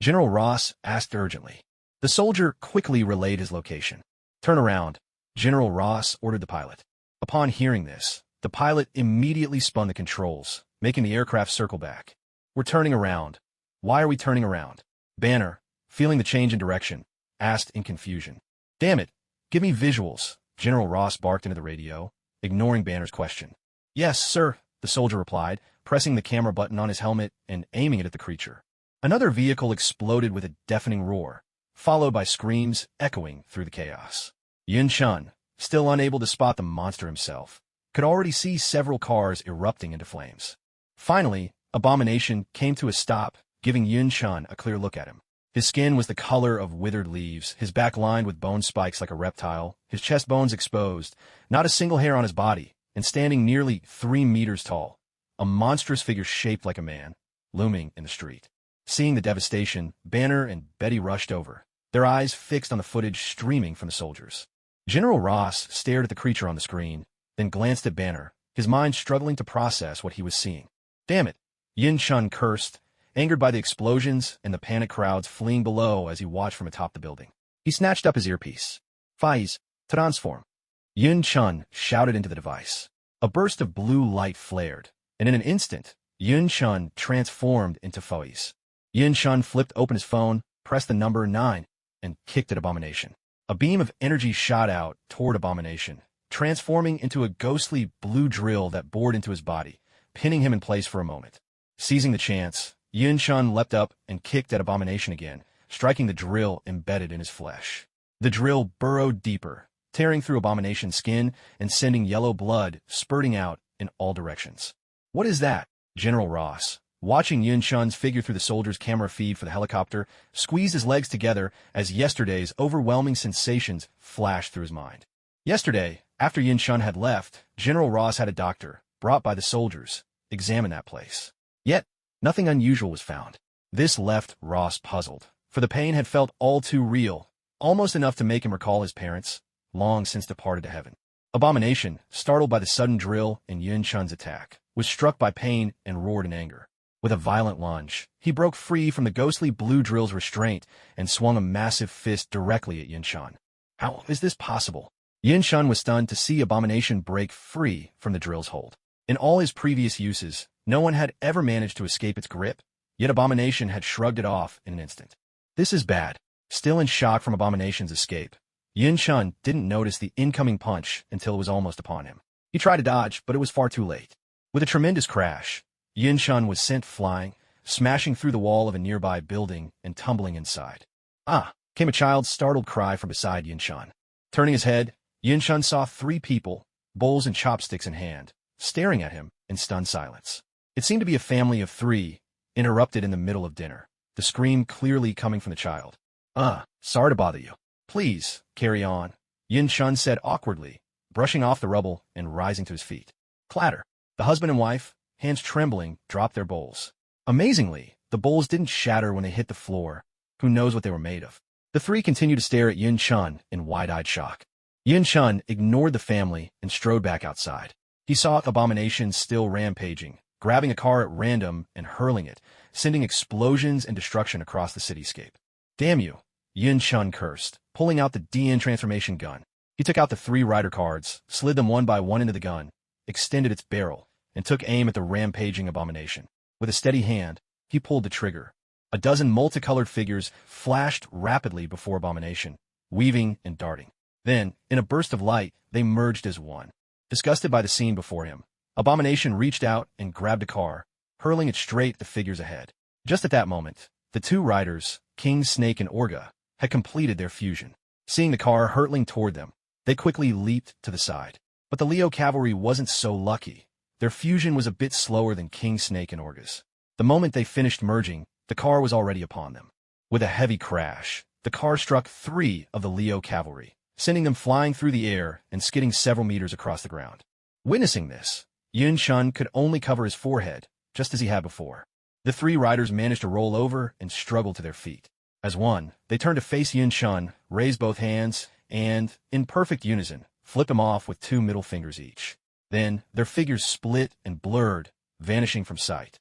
General Ross asked urgently. The soldier quickly relayed his location. Turn around, General Ross ordered the pilot. Upon hearing this, the pilot immediately spun the controls, making the aircraft circle back. We're turning around. Why are we turning around? Banner, feeling the change in direction, asked in confusion. Damn it, give me visuals, General Ross barked into the radio, ignoring Banner's question. Yes, sir, the soldier replied, pressing the camera button on his helmet and aiming it at the creature. Another vehicle exploded with a deafening roar, followed by screams echoing through the chaos. Yin Chun, still unable to spot the monster himself, could already see several cars erupting into flames. Finally, Abomination came to a stop, giving Yin Chun a clear look at him. His skin was the color of withered leaves, his back lined with bone spikes like a reptile, his chest bones exposed, not a single hair on his body, and standing nearly 3 meters tall, a monstrous figure shaped like a man, looming in the street. Seeing the devastation, Banner and Betty rushed over, their eyes fixed on the footage streaming from the soldiers. General Ross stared at the creature on the screen, then glanced at Banner, his mind struggling to process what he was seeing. Damn it, Yin Chun cursed, angered by the explosions and the panic crowds fleeing below as he watched from atop the building. He snatched up his earpiece. Phase, transform. Yin Chun shouted into the device. A burst of blue light flared, and in an instant, Yin Chun transformed into Phase. Yin Chun flipped open his phone, pressed the number 9, and kicked at Abomination. A beam of energy shot out toward Abomination, transforming into a ghostly blue drill that bored into his body, pinning him in place for a moment. Seizing the chance, Yin Chun leapt up and kicked at Abomination again, striking the drill embedded in his flesh. The drill burrowed deeper, tearing through Abomination's skin and sending yellow blood spurting out in all directions. What is that? General Ross, watching Yin Chun's figure through the soldier's camera feed for the helicopter, squeezed his legs together as yesterday's overwhelming sensations flashed through his mind. Yesterday, after Yin Chun had left, General Ross had a doctor, brought by the soldiers, examine that place. Yet, nothing unusual was found. This left Ross puzzled, for the pain had felt all too real, almost enough to make him recall his parents, long since departed to heaven. Abomination, startled by the sudden drill in Yin Chun's attack, was struck by pain and roared in anger. With a violent lunge, he broke free from the ghostly blue drill's restraint and swung a massive fist directly at Yin Chun. How is this possible? Yin Chun was stunned to see Abomination break free from the drill's hold. In all his previous uses, no one had ever managed to escape its grip, yet Abomination had shrugged it off in an instant. This is bad. Still in shock from Abomination's escape, Yun-chun didn't notice the incoming punch until it was almost upon him. He tried to dodge, but it was far too late. With a tremendous crash, Yun-chun was sent flying, smashing through the wall of a nearby building and tumbling inside. "Ah!" came a child's startled cry from beside Yun-chun. Turning his head, Yun-chun saw 3 people, bowls and chopsticks in hand, staring at him in stunned silence. It seemed to be a family of 3, interrupted in the middle of dinner, the scream clearly coming from the child. Sorry to bother you. Please, carry on," Yun-chun said awkwardly, brushing off the rubble and rising to his feet. Clatter. The husband and wife, hands trembling, dropped their bowls. Amazingly, the bowls didn't shatter when they hit the floor. Who knows what they were made of? The 3 continued to stare at Yun-chun in wide-eyed shock. Yun-chun ignored the family and strode back outside. He saw Abomination still rampaging, grabbing a car at random and hurling it, sending explosions and destruction across the cityscape. "Damn you," Yun-chun cursed, pulling out the DN transformation gun. He took out the 3 rider cards, slid them one by one into the gun, extended its barrel, and took aim at the rampaging Abomination. With a steady hand, he pulled the trigger. A dozen multicolored figures flashed rapidly before Abomination, weaving and darting. Then, in a burst of light, they merged as one. Disgusted by the scene before him, Abomination reached out and grabbed a car, hurling it straight at the figures ahead. Just at that moment, the 2 riders, King Snake and Orga, had completed their fusion. Seeing the car hurtling toward them, they quickly leaped to the side. But the Leo cavalry wasn't so lucky. Their fusion was a bit slower than King Snake and Orga's. The moment they finished merging, the car was already upon them. With a heavy crash, the car struck 3 of the Leo cavalry, sending them flying through the air and skidding several meters across the ground. Witnessing this, Yun-chun could only cover his forehead, just as he had before. The 3 riders managed to roll over and struggle to their feet. As one, they turned to face Yun-chun, raised both hands, and, in perfect unison, flipped him off with 2 middle fingers each. Then, their figures split and blurred, vanishing from sight.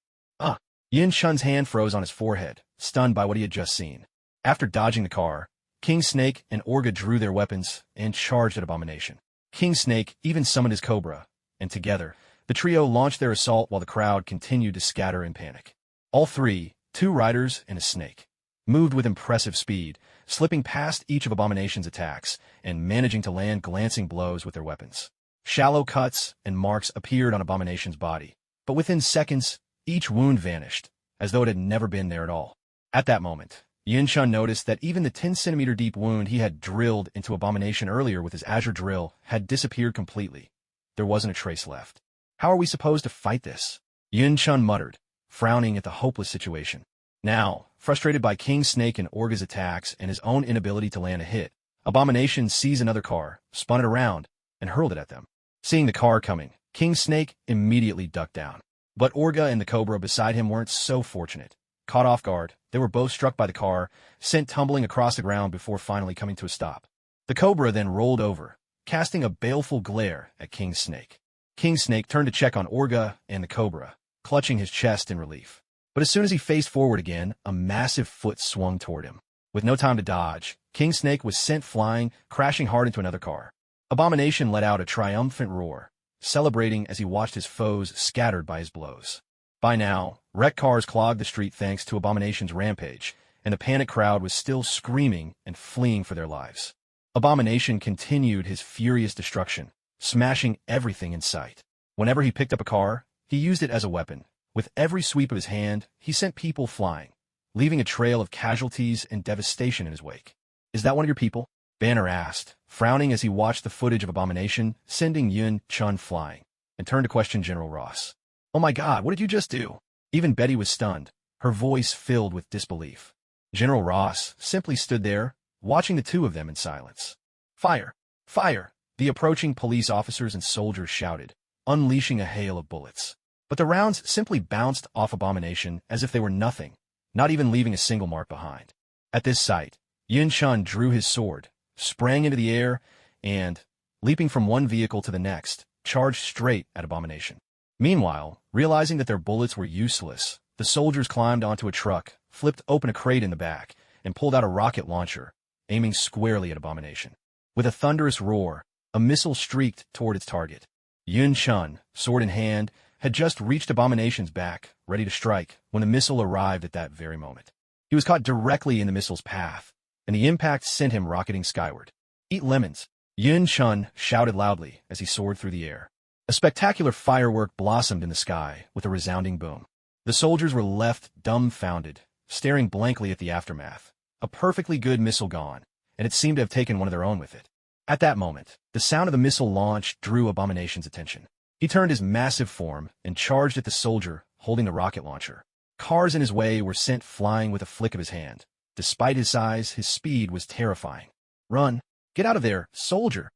Yun-chun's hand froze on his forehead, stunned by what he had just seen. After dodging the car, King Snake and Orga drew their weapons and charged at Abomination. King Snake even summoned his cobra, and together, the trio launched their assault while the crowd continued to scatter in panic. All 3, 2 riders and a snake, moved with impressive speed, slipping past each of Abomination's attacks and managing to land glancing blows with their weapons. Shallow cuts and marks appeared on Abomination's body, but within seconds, each wound vanished, as though it had never been there at all. At that moment, Yun-chun noticed that even the 10-centimeter deep wound he had drilled into Abomination earlier with his azure drill had disappeared completely. There wasn't a trace left. "How are we supposed to fight this?" Yun-chun muttered, frowning at the hopeless situation. Now, frustrated by King Snake and Orga's attacks and his own inability to land a hit, Abomination seized another car, spun it around, and hurled it at them. Seeing the car coming, King Snake immediately ducked down. But Orga and the cobra beside him weren't so fortunate. Caught off guard, they were both struck by the car, sent tumbling across the ground before finally coming to a stop. The cobra then rolled over, casting a baleful glare at King Snake. King Snake turned to check on Orga and the cobra, clutching his chest in relief. But as soon as he faced forward again, a massive foot swung toward him. With no time to dodge, King Snake was sent flying, crashing hard into another car. Abomination let out a triumphant roar, celebrating as he watched his foes scattered by his blows. By now, wrecked cars clogged the street thanks to Abomination's rampage, and the panicked crowd was still screaming and fleeing for their lives. Abomination continued his furious destruction, smashing everything in sight. Whenever he picked up a car, he used it as a weapon. With every sweep of his hand, he sent people flying, leaving a trail of casualties and devastation in his wake. "Is that one of your people?" Banner asked, frowning as he watched the footage of Abomination sending Yun-chun flying, and turned to question General Ross. "Oh my God, what did you just do?" Even Betty was stunned, her voice filled with disbelief. General Ross simply stood there, watching the 2 of them in silence. "Fire! Fire!" the approaching police officers and soldiers shouted, unleashing a hail of bullets. But the rounds simply bounced off Abomination as if they were nothing, not even leaving a single mark behind. At this sight, Yun-chun drew his sword, sprang into the air, and, leaping from one vehicle to the next, charged straight at Abomination. Meanwhile, realizing that their bullets were useless, the soldiers climbed onto a truck, flipped open a crate in the back, and pulled out a rocket launcher, aiming squarely at Abomination. With a thunderous roar, a missile streaked toward its target. Yun Chun, sword in hand, had just reached Abomination's back, ready to strike, when the missile arrived at that very moment. He was caught directly in the missile's path, and the impact sent him rocketing skyward. "Eat lemons!" Yun Chun shouted loudly as he soared through the air. A spectacular firework blossomed in the sky with a resounding boom. The soldiers were left dumbfounded, staring blankly at the aftermath. A perfectly good missile gone, and it seemed to have taken one of their own with it. At that moment, the sound of the missile launch drew Abomination's attention. He turned his massive form and charged at the soldier holding the rocket launcher. Cars in his way were sent flying with a flick of his hand. Despite his size, his speed was terrifying. "Run! Get out of there, soldier!"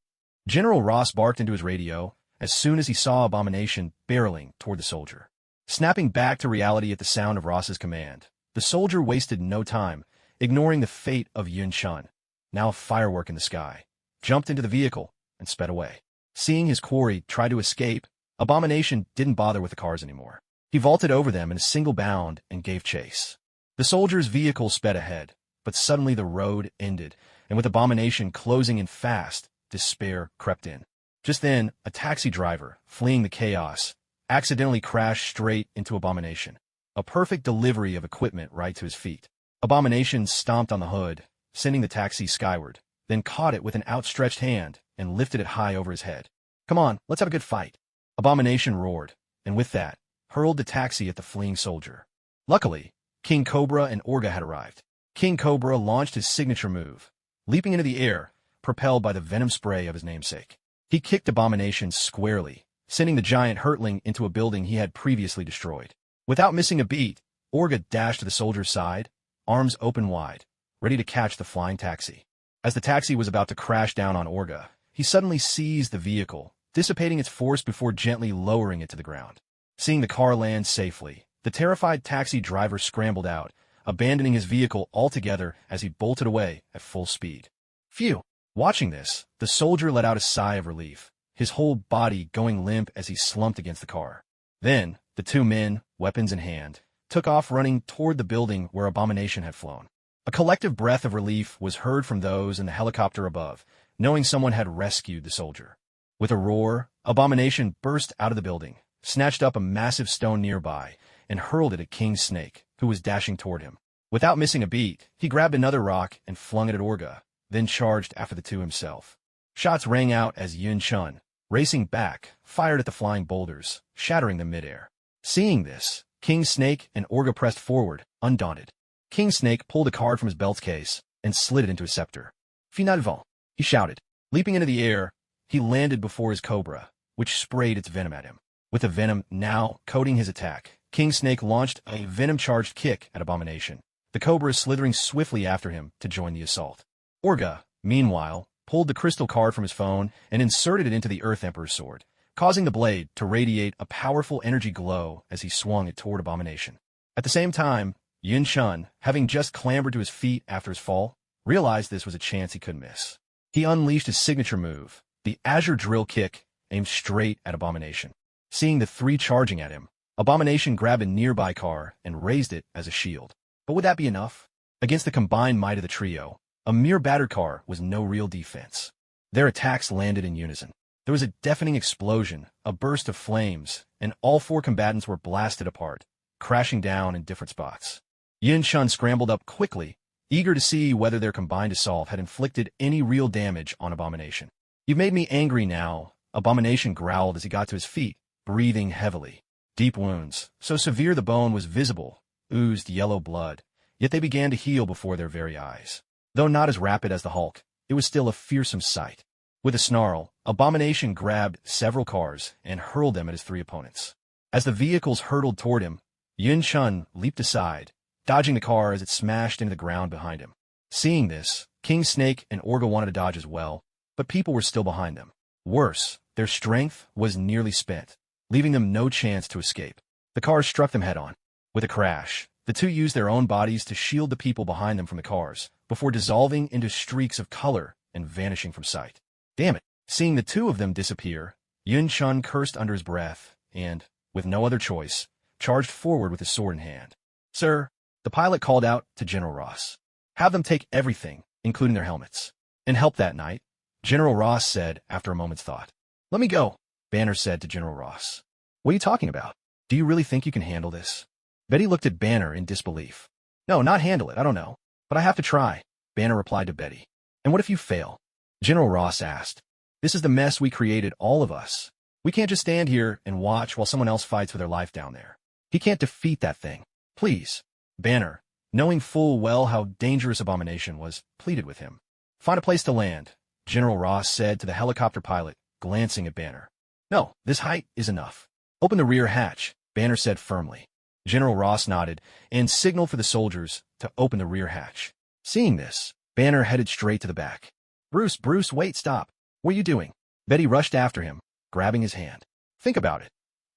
General Ross barked into his radio as soon as he saw Abomination barreling toward the soldier. Snapping back to reality at the sound of Ross's command, the soldier wasted no time, ignoring the fate of Yun Chun, now a firework in the sky, jumped into the vehicle and sped away. Seeing his quarry try to escape, Abomination didn't bother with the cars anymore. He vaulted over them in a single bound and gave chase. The soldier's vehicle sped ahead, but suddenly the road ended, and with Abomination closing in fast, despair crept in. Just then, a taxi driver, fleeing the chaos, accidentally crashed straight into Abomination. A perfect delivery of equipment right to his feet. Abomination stomped on the hood, sending the taxi skyward, then caught it with an outstretched hand and lifted it high over his head. "Come on, let's have a good fight." Abomination roared, and with that, hurled the taxi at the fleeing soldier. Luckily, King Cobra and Orga had arrived. King Cobra launched his signature move, leaping into the air, propelled by the venom spray of his namesake. He kicked Abomination squarely, sending the giant hurtling into a building he had previously destroyed. Without missing a beat, Orga dashed to the soldier's side, arms open wide, ready to catch the flying taxi. As the taxi was about to crash down on Orga, he suddenly seized the vehicle, dissipating its force before gently lowering it to the ground. Seeing the car land safely, the terrified taxi driver scrambled out, abandoning his vehicle altogether as he bolted away at full speed. Phew! Watching this, the soldier let out a sigh of relief, his whole body going limp as he slumped against the car. Then, the two men, weapons in hand, took off running toward the building where Abomination had flown. A collective breath of relief was heard from those in the helicopter above, knowing someone had rescued the soldier. With a roar, Abomination burst out of the building, snatched up a massive stone nearby, and hurled it at King Snake, who was dashing toward him. Without missing a beat, he grabbed another rock and flung it at Orga, then charged after the two himself. Shots rang out as Yun Chun, racing back, fired at the flying boulders, shattering them midair. Seeing this, King Snake and Orga pressed forward, undaunted. King Snake pulled a card from his belt case and slid it into his scepter. "Finalement," he shouted. Leaping into the air, he landed before his cobra, which sprayed its venom at him. With the venom now coating his attack, King Snake launched a venom-charged kick at Abomination, the cobra slithering swiftly after him to join the assault. Orga, meanwhile, pulled the crystal card from his phone and inserted it into the Earth Emperor's sword, causing the blade to radiate a powerful energy glow as he swung it toward Abomination. At the same time, Yun Chun, having just clambered to his feet after his fall, realized this was a chance he couldn't miss. He unleashed his signature move, the Azure Drill Kick, aimed straight at Abomination. Seeing the three charging at him, Abomination grabbed a nearby car and raised it as a shield. But would that be enough? Against the combined might of the trio, a mere battered car was no real defense. Their attacks landed in unison. There was a deafening explosion, a burst of flames, and all four combatants were blasted apart, crashing down in different spots. Yun Chun scrambled up quickly, eager to see whether their combined assault had inflicted any real damage on Abomination. "You've made me angry now," Abomination growled as he got to his feet, breathing heavily. Deep wounds, so severe the bone was visible, oozed yellow blood, yet they began to heal before their very eyes. Though not as rapid as the Hulk, it was still a fearsome sight. With a snarl, Abomination grabbed several cars and hurled them at his three opponents. As the vehicles hurtled toward him, Yun Chun leaped aside, dodging the car as it smashed into the ground behind him. Seeing this, King Snake and Orga wanted to dodge as well, but people were still behind them. Worse, their strength was nearly spent, leaving them no chance to escape. The cars struck them head-on. With a crash, the two used their own bodies to shield the people behind them from the cars, before dissolving into streaks of color and vanishing from sight. Damn it! Seeing the two of them disappear, Yun Chun cursed under his breath and, with no other choice, charged forward with his sword in hand. "Sir," the pilot called out to General Ross. "Have them take everything, including their helmets." "And help that night," General Ross said after a moment's thought. "Let me go." Banner said to General Ross. What are you talking about? Do you really think you can handle this? Betty looked at Banner in disbelief. No, not handle it, I don't know. But I have to try, Banner replied to Betty. And what if you fail? General Ross asked. This is the mess we created, all of us. We can't just stand here and watch while someone else fights for their life down there. He can't defeat that thing. Please. Banner, knowing full well how dangerous Abomination was, pleaded with him. Find a place to land, General Ross said to the helicopter pilot, glancing at Banner. No, this height is enough. Open the rear hatch, Banner said firmly. General Ross nodded and signaled for the soldiers to open the rear hatch. Seeing this, Banner headed straight to the back. Bruce, wait, stop. What are you doing? Betty rushed after him, grabbing his hand. Think about it.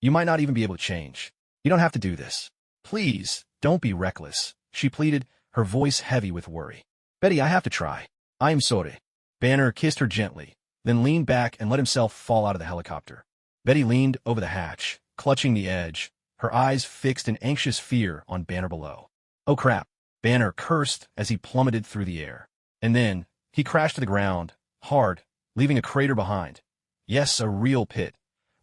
You might not even be able to change. You don't have to do this. Please, don't be reckless, she pleaded, her voice heavy with worry. Betty, I have to try. I am sorry. Banner kissed her gently, then leaned back and let himself fall out of the helicopter. Betty leaned over the hatch, clutching the edge, her eyes fixed in anxious fear on Banner below. Oh crap, Banner cursed as he plummeted through the air. And then, he crashed to the ground, hard, leaving a crater behind. Yes, a real pit,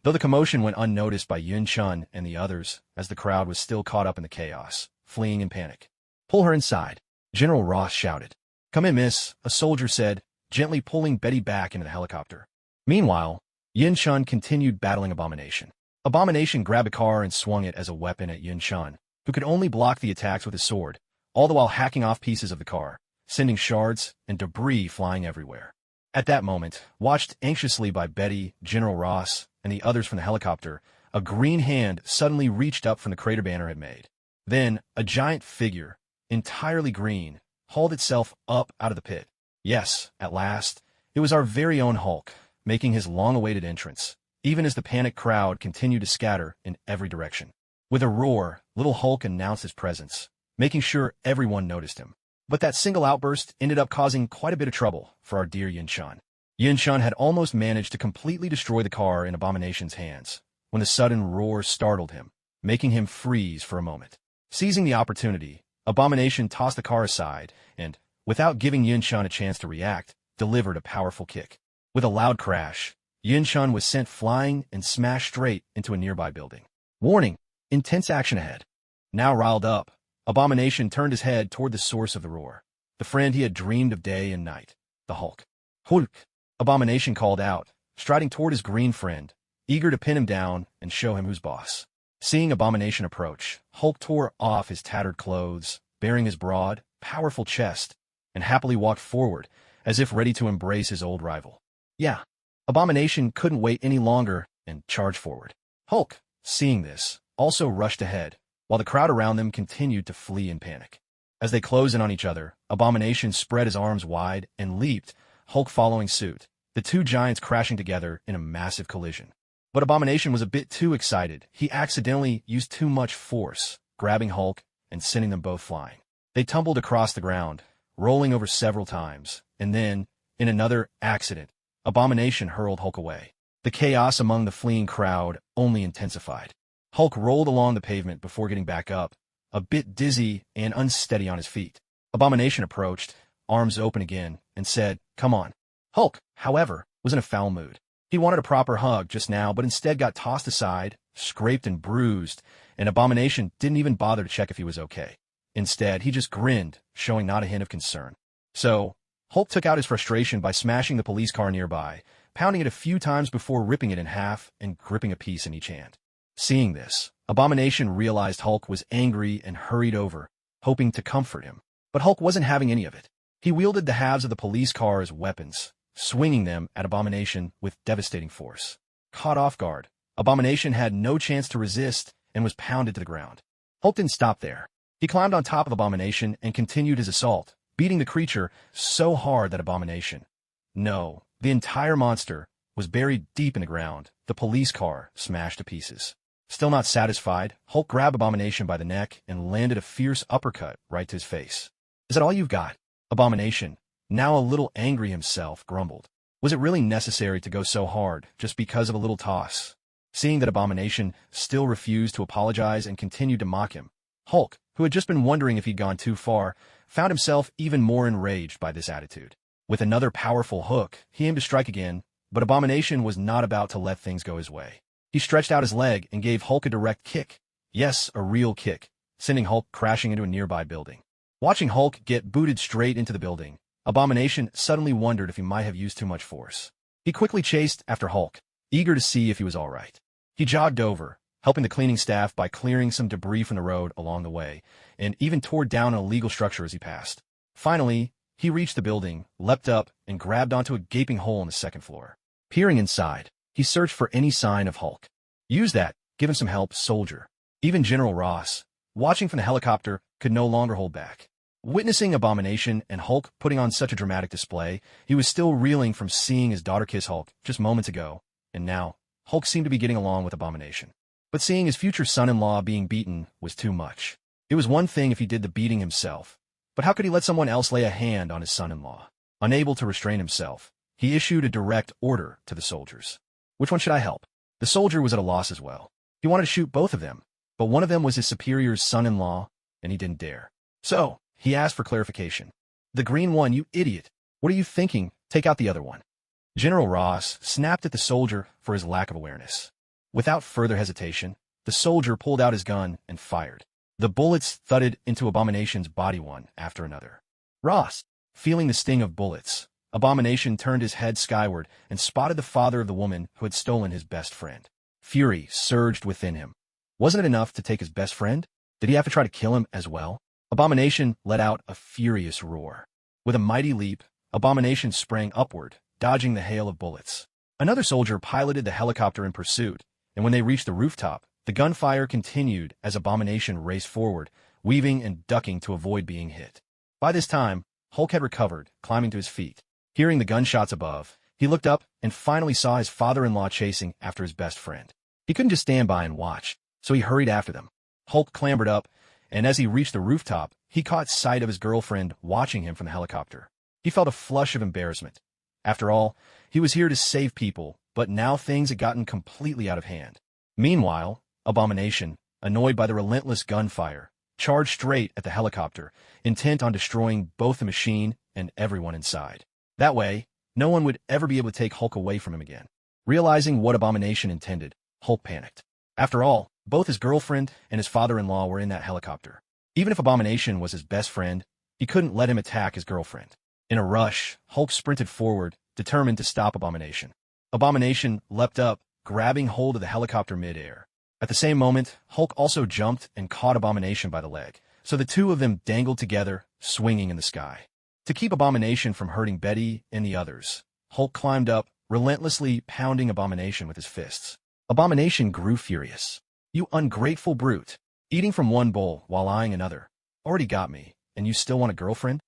though the commotion went unnoticed by Yun Chun and the others, as the crowd was still caught up in the chaos, fleeing in panic. Pull her inside, General Ross shouted. Come in, miss, a soldier said, gently pulling Betty back into the helicopter. Meanwhile, Yun Chun continued battling Abomination. Abomination grabbed a car and swung it as a weapon at Yun Chun, who could only block the attacks with his sword, all the while hacking off pieces of the car, sending shards and debris flying everywhere. At that moment, watched anxiously by Betty, General Ross, and the others from the helicopter, a green hand suddenly reached up from the crater Banner had made. Then, a giant figure, entirely green, hauled itself up out of the pit. Yes, at last, it was our very own Hulk, making his long-awaited entrance, even as the panicked crowd continued to scatter in every direction. With a roar, little Hulk announced his presence, making sure everyone noticed him. But that single outburst ended up causing quite a bit of trouble for our dear Yun Chun. Yun Chun had almost managed to completely destroy the car in Abomination's hands, when the sudden roar startled him, making him freeze for a moment. Seizing the opportunity, Abomination tossed the car aside and, without giving Yun Chun a chance to react, delivered a powerful kick. With a loud crash, Yun Chun was sent flying and smashed straight into a nearby building. Warning! Intense action ahead. Now riled up, Abomination turned his head toward the source of the roar, the friend he had dreamed of day and night, the Hulk. Hulk! Abomination called out, striding toward his green friend, eager to pin him down and show him who's boss. Seeing Abomination approach, Hulk tore off his tattered clothes, baring his broad, powerful chest, and happily walked forward, as if ready to embrace his old rival. Yeah, Abomination couldn't wait any longer and charged forward. Hulk, seeing this, also rushed ahead, while the crowd around them continued to flee in panic. As they closed in on each other, Abomination spread his arms wide and leaped, Hulk following suit, the two giants crashing together in a massive collision. But Abomination was a bit too excited. He accidentally used too much force, grabbing Hulk and sending them both flying. They tumbled across the ground, rolling over several times, and then, in another accident, Abomination hurled Hulk away. The chaos among the fleeing crowd only intensified. Hulk rolled along the pavement before getting back up, a bit dizzy and unsteady on his feet. Abomination approached, arms open again, and said, "Come on." Hulk, however, was in a foul mood. He wanted a proper hug just now, but instead got tossed aside, scraped and bruised, and Abomination didn't even bother to check if he was okay. Instead, he just grinned, showing not a hint of concern. So, Hulk took out his frustration by smashing the police car nearby, pounding it a few times before ripping it in half and gripping a piece in each hand. Seeing this, Abomination realized Hulk was angry and hurried over, hoping to comfort him. But Hulk wasn't having any of it. He wielded the halves of the police car as weapons, swinging them at Abomination with devastating force. Caught off guard, Abomination had no chance to resist and was pounded to the ground. Hulk didn't stop there. He climbed on top of Abomination and continued his assault, beating the creature so hard that Abomination, no, the entire monster, was buried deep in the ground, the police car smashed to pieces. Still not satisfied, Hulk grabbed Abomination by the neck and landed a fierce uppercut right to his face. "Is that all you've got?" Abomination, now a little angry himself, grumbled. Was it really necessary to go so hard, just because of a little toss? Seeing that Abomination still refused to apologize and continued to mock him, Hulk, who had just been wondering if he'd gone too far, found himself even more enraged by this attitude. With another powerful hook, he aimed to strike again, But Abomination was not about to let things go his way. He stretched out his leg and gave Hulk a direct kick. Yes, a real kick, sending Hulk crashing into a nearby building. Watching Hulk get booted straight into the building, Abomination suddenly wondered if he might have used too much force. He quickly chased after Hulk, eager to see if he was all right. He jogged over, helping the cleaning staff by clearing some debris from the road along the way, and even tore down an illegal structure as he passed. Finally, he reached the building, leapt up, and grabbed onto a gaping hole on the second floor. Peering inside, he searched for any sign of Hulk. Use that, give him some help, soldier. Even General Ross, watching from the helicopter, could no longer hold back. Witnessing Abomination and Hulk putting on such a dramatic display, he was still reeling from seeing his daughter kiss Hulk just moments ago, and now, Hulk seemed to be getting along with Abomination. But seeing his future son-in-law being beaten was too much. It was one thing if he did the beating himself, but how could he let someone else lay a hand on his son-in-law? Unable to restrain himself, he issued a direct order to the soldiers. Which one should I help? The soldier was at a loss as well. He wanted to shoot both of them, but one of them was his superior's son-in-law, and he didn't dare. So, he asked for clarification. The green one, you idiot. What are you thinking? Take out the other one. General Ross snapped at the soldier for his lack of awareness. Without further hesitation, the soldier pulled out his gun and fired. The bullets thudded into Abomination's body one after another. Ross, feeling the sting of bullets, Abomination turned his head skyward and spotted the father of the woman who had stolen his best friend. Fury surged within him. Wasn't it enough to take his best friend? Did he have to try to kill him as well? Abomination let out a furious roar. With a mighty leap, Abomination sprang upward, dodging the hail of bullets. Another soldier piloted the helicopter in pursuit, and when they reached the rooftop, the gunfire continued as Abomination raced forward, weaving and ducking to avoid being hit. By this time, Hulk had recovered, climbing to his feet. Hearing the gunshots above, he looked up and finally saw his father-in-law chasing after his best friend. He couldn't just stand by and watch, so he hurried after them. Hulk clambered up, and as he reached the rooftop, he caught sight of his girlfriend watching him from the helicopter. He felt a flush of embarrassment. After all, he was here to save people, but now things had gotten completely out of hand. Meanwhile, Abomination, annoyed by the relentless gunfire, charged straight at the helicopter, intent on destroying both the machine and everyone inside. That way, no one would ever be able to take Hulk away from him again. Realizing what Abomination intended, Hulk panicked. After all, both his girlfriend and his father-in-law were in that helicopter. Even if Abomination was his best friend, he couldn't let him attack his girlfriend. In a rush, Hulk sprinted forward, determined to stop Abomination. Abomination leapt up, grabbing hold of the helicopter mid-air. At the same moment, Hulk also jumped and caught Abomination by the leg, so the two of them dangled together, swinging in the sky. To keep Abomination from hurting Betty and the others, Hulk climbed up, relentlessly pounding Abomination with his fists. Abomination grew furious. You ungrateful brute, eating from one bowl while eyeing another. Already got me, and you still want a girlfriend?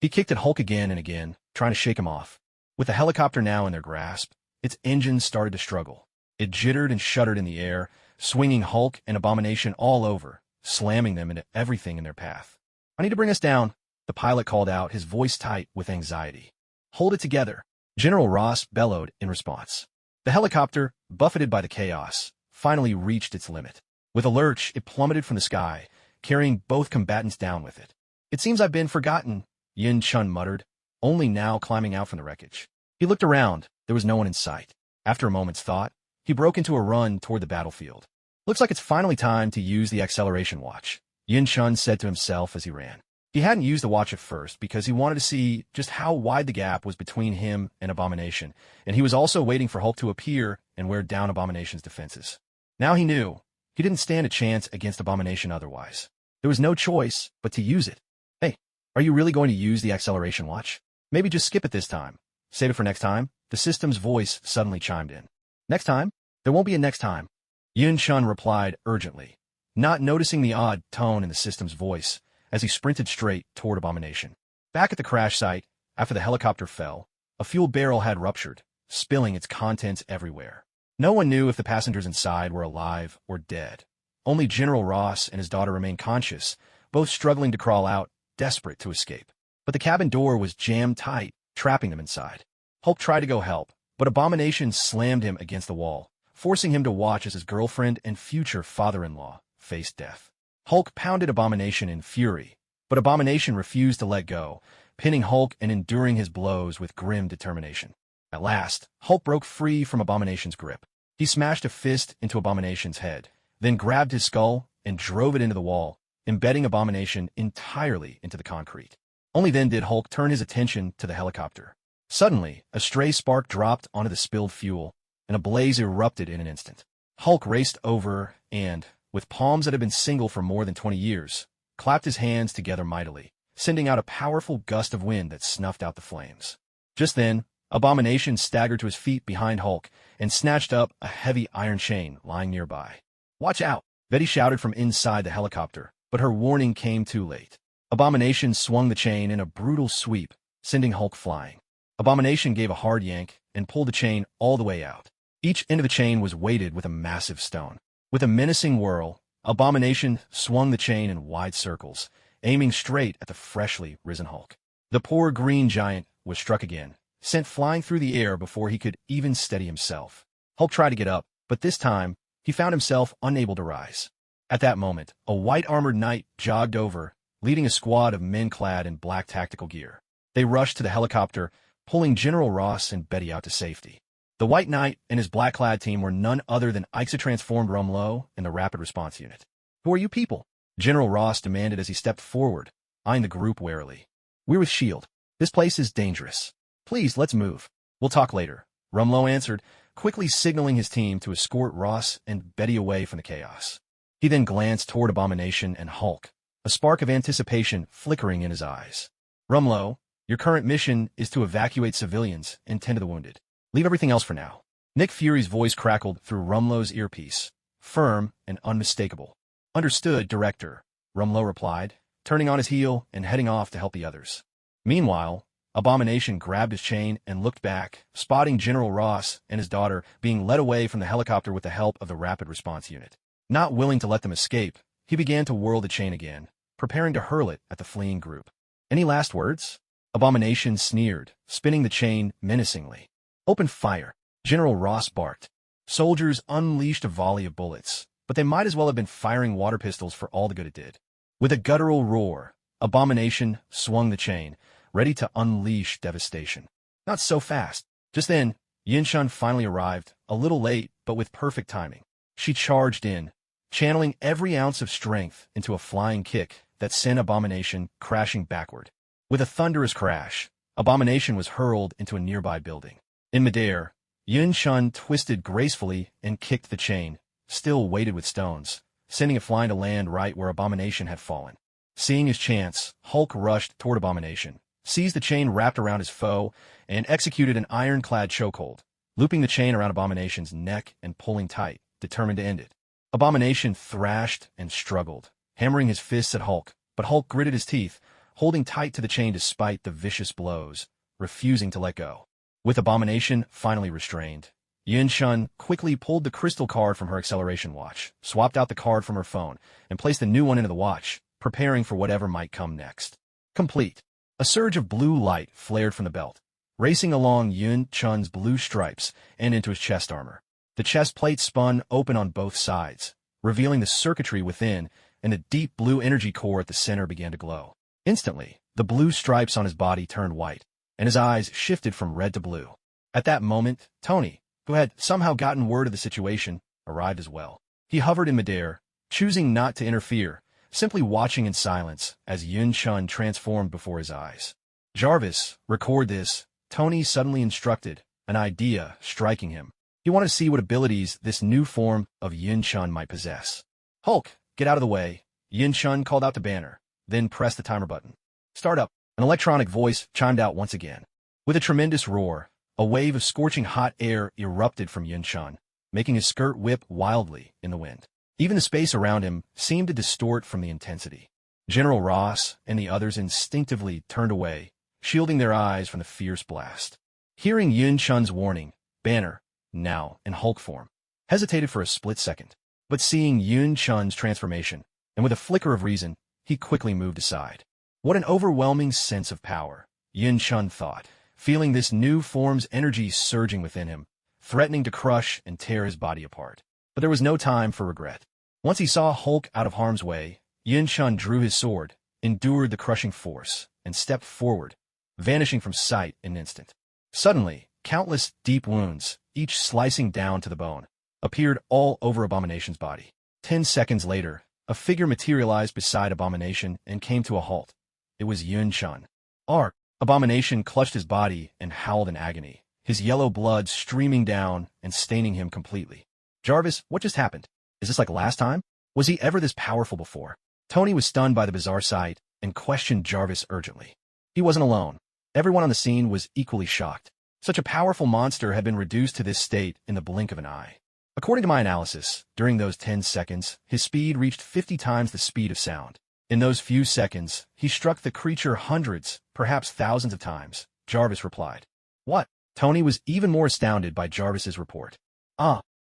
He kicked at Hulk again and again, trying to shake him off. With the helicopter now in their grasp, its engines started to struggle. It jittered and shuddered in the air, swinging Hulk and Abomination all over, slamming them into everything in their path. I need to bring us down, the pilot called out, his voice tight with anxiety. Hold it together, General Ross bellowed in response. The helicopter, buffeted by the chaos, finally reached its limit. With a lurch, it plummeted from the sky, carrying both combatants down with it. It seems I've been forgotten, Yin Chun muttered, only now climbing out from the wreckage. He looked around. There was no one in sight. After a moment's thought, he broke into a run toward the battlefield. Looks like it's finally time to use the acceleration watch, Yin Chun said to himself as he ran. He hadn't used the watch at first because he wanted to see just how wide the gap was between him and Abomination, and he was also waiting for Hulk to appear and wear down Abomination's defenses. Now he knew. He didn't stand a chance against Abomination otherwise. There was no choice but to use it. Hey, are you really going to use the acceleration watch? Maybe just skip it this time. Save it for next time, the system's voice suddenly chimed in. Next time? There won't be a next time. Yin Chun replied urgently, not noticing the odd tone in the system's voice as he sprinted straight toward Abomination. Back at the crash site, after the helicopter fell, a fuel barrel had ruptured, spilling its contents everywhere. No one knew if the passengers inside were alive or dead. Only General Ross and his daughter remained conscious, both struggling to crawl out, desperate to escape. But the cabin door was jammed tight, trapping them inside. Hulk tried to go help, but Abomination slammed him against the wall, forcing him to watch as his girlfriend and future father-in-law faced death. Hulk pounded Abomination in fury, but Abomination refused to let go, pinning Hulk and enduring his blows with grim determination. At last, Hulk broke free from Abomination's grip. He smashed a fist into Abomination's head, then grabbed his skull and drove it into the wall, embedding Abomination entirely into the concrete. Only then did Hulk turn his attention to the helicopter. Suddenly, a stray spark dropped onto the spilled fuel, and a blaze erupted in an instant. Hulk raced over and, with palms that had been single for more than 20 years, clapped his hands together mightily, sending out a powerful gust of wind that snuffed out the flames. Just then, Abomination staggered to his feet behind Hulk and snatched up a heavy iron chain lying nearby. "Watch out!" Betty shouted from inside the helicopter, but her warning came too late. Abomination swung the chain in a brutal sweep, sending Hulk flying. Abomination gave a hard yank and pulled the chain all the way out. Each end of the chain was weighted with a massive stone. With a menacing whirl, Abomination swung the chain in wide circles, aiming straight at the freshly risen Hulk. The poor green giant was struck again, sent flying through the air before he could even steady himself. Hulk tried to get up, but this time, he found himself unable to rise. At that moment, a white-armored knight jogged over, leading a squad of men clad in black tactical gear. They rushed to the helicopter, pulling General Ross and Betty out to safety. The White Knight and his black-clad team were none other than Ixa-transformed Rumlow and the Rapid Response Unit. "Who are you people?" General Ross demanded as he stepped forward, eyeing the group warily. "We're with S.H.I.E.L.D. This place is dangerous. Please, let's move. We'll talk later," Rumlow answered, quickly signaling his team to escort Ross and Betty away from the chaos. He then glanced toward Abomination and Hulk, a spark of anticipation flickering in his eyes. "Rumlow, your current mission is to evacuate civilians and tend to the wounded. Leave everything else for now." Nick Fury's voice crackled through Rumlow's earpiece, firm and unmistakable. "Understood, Director," Rumlow replied, turning on his heel and heading off to help the others. Meanwhile, Abomination grabbed his chain and looked back, spotting General Ross and his daughter being led away from the helicopter with the help of the Rapid Response Unit. Not willing to let them escape, he began to whirl the chain again, preparing to hurl it at the fleeing group. "Any last words?" Abomination sneered, spinning the chain menacingly. "Open fire," General Ross barked. Soldiers unleashed a volley of bullets, but they might as well have been firing water pistols for all the good it did. With a guttural roar, Abomination swung the chain, ready to unleash devastation. Not so fast. Just then, Yin-Shun finally arrived, a little late, but with perfect timing. She charged in, channeling every ounce of strength into a flying kick that sent Abomination crashing backward. With a thunderous crash, Abomination was hurled into a nearby building. In midair, Yin-Shun twisted gracefully and kicked the chain, still weighted with stones, sending it flying to land right where Abomination had fallen. Seeing his chance, Hulk rushed toward Abomination, seized the chain wrapped around his foe, and executed an ironclad chokehold, looping the chain around Abomination's neck and pulling tight, determined to end it. Abomination thrashed and struggled, hammering his fists at Hulk, but Hulk gritted his teeth, holding tight to the chain despite the vicious blows, refusing to let go. With Abomination finally restrained, Yin-Shun quickly pulled the crystal card from her acceleration watch, swapped out the card from her phone, and placed a new one into the watch, preparing for whatever might come next. Complete. A surge of blue light flared from the belt, racing along Yin-Shun's blue stripes and into his chest armor. The chest plate spun open on both sides, revealing the circuitry within, and the deep blue energy core at the center began to glow. Instantly, the blue stripes on his body turned white, and his eyes shifted from red to blue. At that moment, Tony, who had somehow gotten word of the situation, arrived as well. He hovered in midair, choosing not to interfere, simply watching in silence as Yin-Shun transformed before his eyes. "Jarvis, record this," Tony suddenly instructed, an idea striking him. He wanted to see what abilities this new form of Yin-Shun might possess. "Hulk, get out of the way," Yin-Shun called out to Banner, then pressed the timer button. "Start up." An electronic voice chimed out once again. With a tremendous roar, a wave of scorching hot air erupted from Yin-Shun, making his skirt whip wildly in the wind. Even the space around him seemed to distort from the intensity. General Ross and the others instinctively turned away, shielding their eyes from the fierce blast. Hearing Yin-Shun's warning, Banner, now in Hulk form, hesitated for a split second. But seeing Yin-Shun's transformation, and with a flicker of reason, he quickly moved aside. What an overwhelming sense of power, Yin-Shun thought, feeling this new form's energy surging within him, threatening to crush and tear his body apart. But there was no time for regret. Once he saw Hulk out of harm's way, Yin-Shun drew his sword, endured the crushing force, and stepped forward, vanishing from sight in an instant. Suddenly, Countless deep wounds, each slicing down to the bone, appeared all over Abomination's body. 10 seconds later, a figure materialized beside Abomination and came to a halt. It was Yun-chun. Ark! Abomination clutched his body and howled in agony, his yellow blood streaming down and staining him completely. Jarvis, what just happened? Is this like last time? Was he ever this powerful before? Tony was stunned by the bizarre sight and questioned Jarvis urgently. He wasn't alone. Everyone on the scene was equally shocked. Such a powerful monster had been reduced to this state in the blink of an eye. According to my analysis, during those 10 seconds, his speed reached 50 times the speed of sound. In those few seconds, he struck the creature hundreds, perhaps thousands of times, Jarvis replied. What? Tony was even more astounded by Jarvis's report.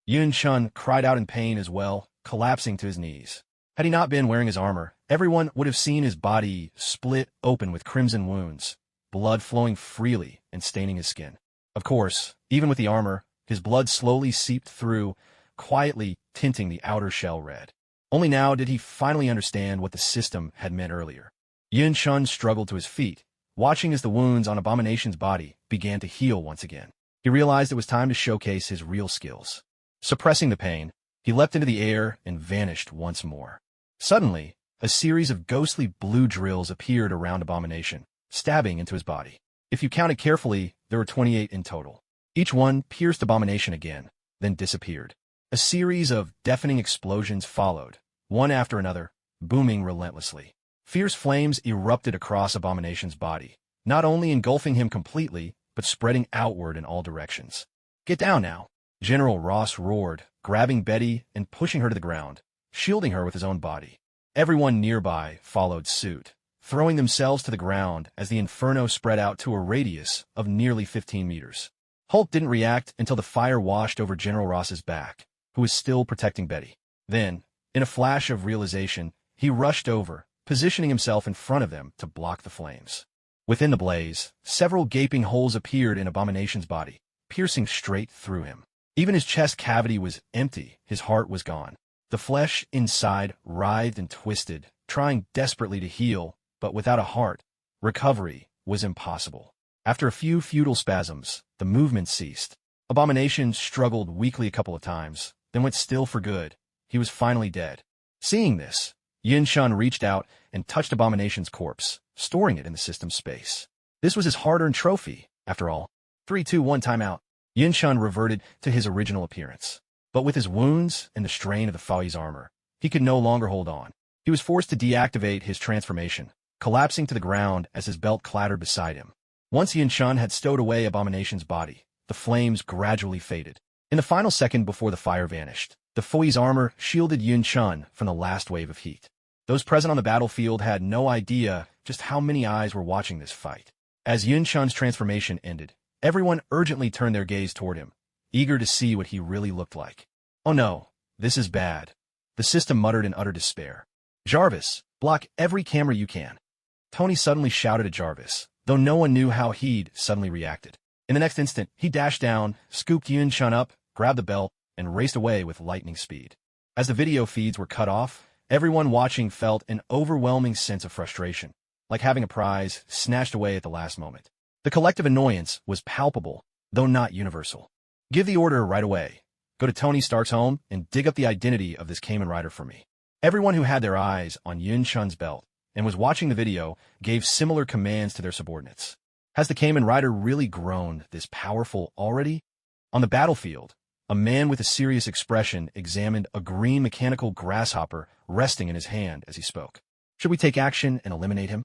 Yun-chun cried out in pain as well, collapsing to his knees. Had he not been wearing his armor, everyone would have seen his body split open with crimson wounds, blood flowing freely and staining his skin. Of course, even with the armor, his blood slowly seeped through, quietly tinting the outer shell red. Only now did he finally understand what the system had meant earlier. Yun-chun struggled to his feet, watching as the wounds on Abomination's body began to heal once again. He realized it was time to showcase his real skills. Suppressing the pain, he leapt into the air and vanished once more. Suddenly, a series of ghostly blue drills appeared around Abomination, stabbing into his body. If you counted carefully, there were 28 in total. Each one pierced Abomination again, then disappeared. A series of deafening explosions followed, one after another, booming relentlessly. Fierce flames erupted across Abomination's body, not only engulfing him completely, but spreading outward in all directions. Get down now, General Ross roared, grabbing Betty and pushing her to the ground, shielding her with his own body. Everyone nearby followed suit, throwing themselves to the ground as the inferno spread out to a radius of nearly 15 meters. Hulk didn't react until the fire washed over General Ross's back, who was still protecting Betty. Then, in a flash of realization, he rushed over, positioning himself in front of them to block the flames. Within the blaze, several gaping holes appeared in Abomination's body, piercing straight through him. Even his chest cavity was empty, his heart was gone. The flesh inside writhed and twisted, trying desperately to heal, but without a heart, recovery was impossible. After a few futile spasms, the movement ceased. Abomination struggled weakly a couple of times, then went still for good. He was finally dead. Seeing this, Yun-chun reached out and touched Abomination's corpse, storing it in the system's space. This was his hard-earned trophy, after all. 3, 2, 1 timeout. Yun-chun reverted to his original appearance. But with his wounds and the strain of the Faoyi's armor, he could no longer hold on. He was forced to deactivate his transformation, collapsing to the ground as his belt clattered beside him. Once Yun-chun had stowed away Abomination's body, the flames gradually faded. In the final second before the fire vanished, the Faoyi's armor shielded Yun-chun from the last wave of heat. Those present on the battlefield had no idea just how many eyes were watching this fight. As Yun-chun's transformation ended, everyone urgently turned their gaze toward him, eager to see what he really looked like. Oh no, this is bad. The system muttered in utter despair. Jarvis, block every camera you can. Tony suddenly shouted at Jarvis, though no one knew how he'd suddenly reacted. In the next instant, he dashed down, scooped Yun-chun up, grabbed the belt, and raced away with lightning speed. As the video feeds were cut off, everyone watching felt an overwhelming sense of frustration, like having a prize snatched away at the last moment. The collective annoyance was palpable, though not universal. Give the order right away. Go to Tony Stark's home and dig up the identity of this Kamen Rider for me. Everyone who had their eyes on Yun-chun's belt and was watching the video gave similar commands to their subordinates. Has the Kamen Rider really grown this powerful already? On the battlefield, a man with a serious expression examined a green mechanical grasshopper resting in his hand as he spoke. Should we take action and eliminate him?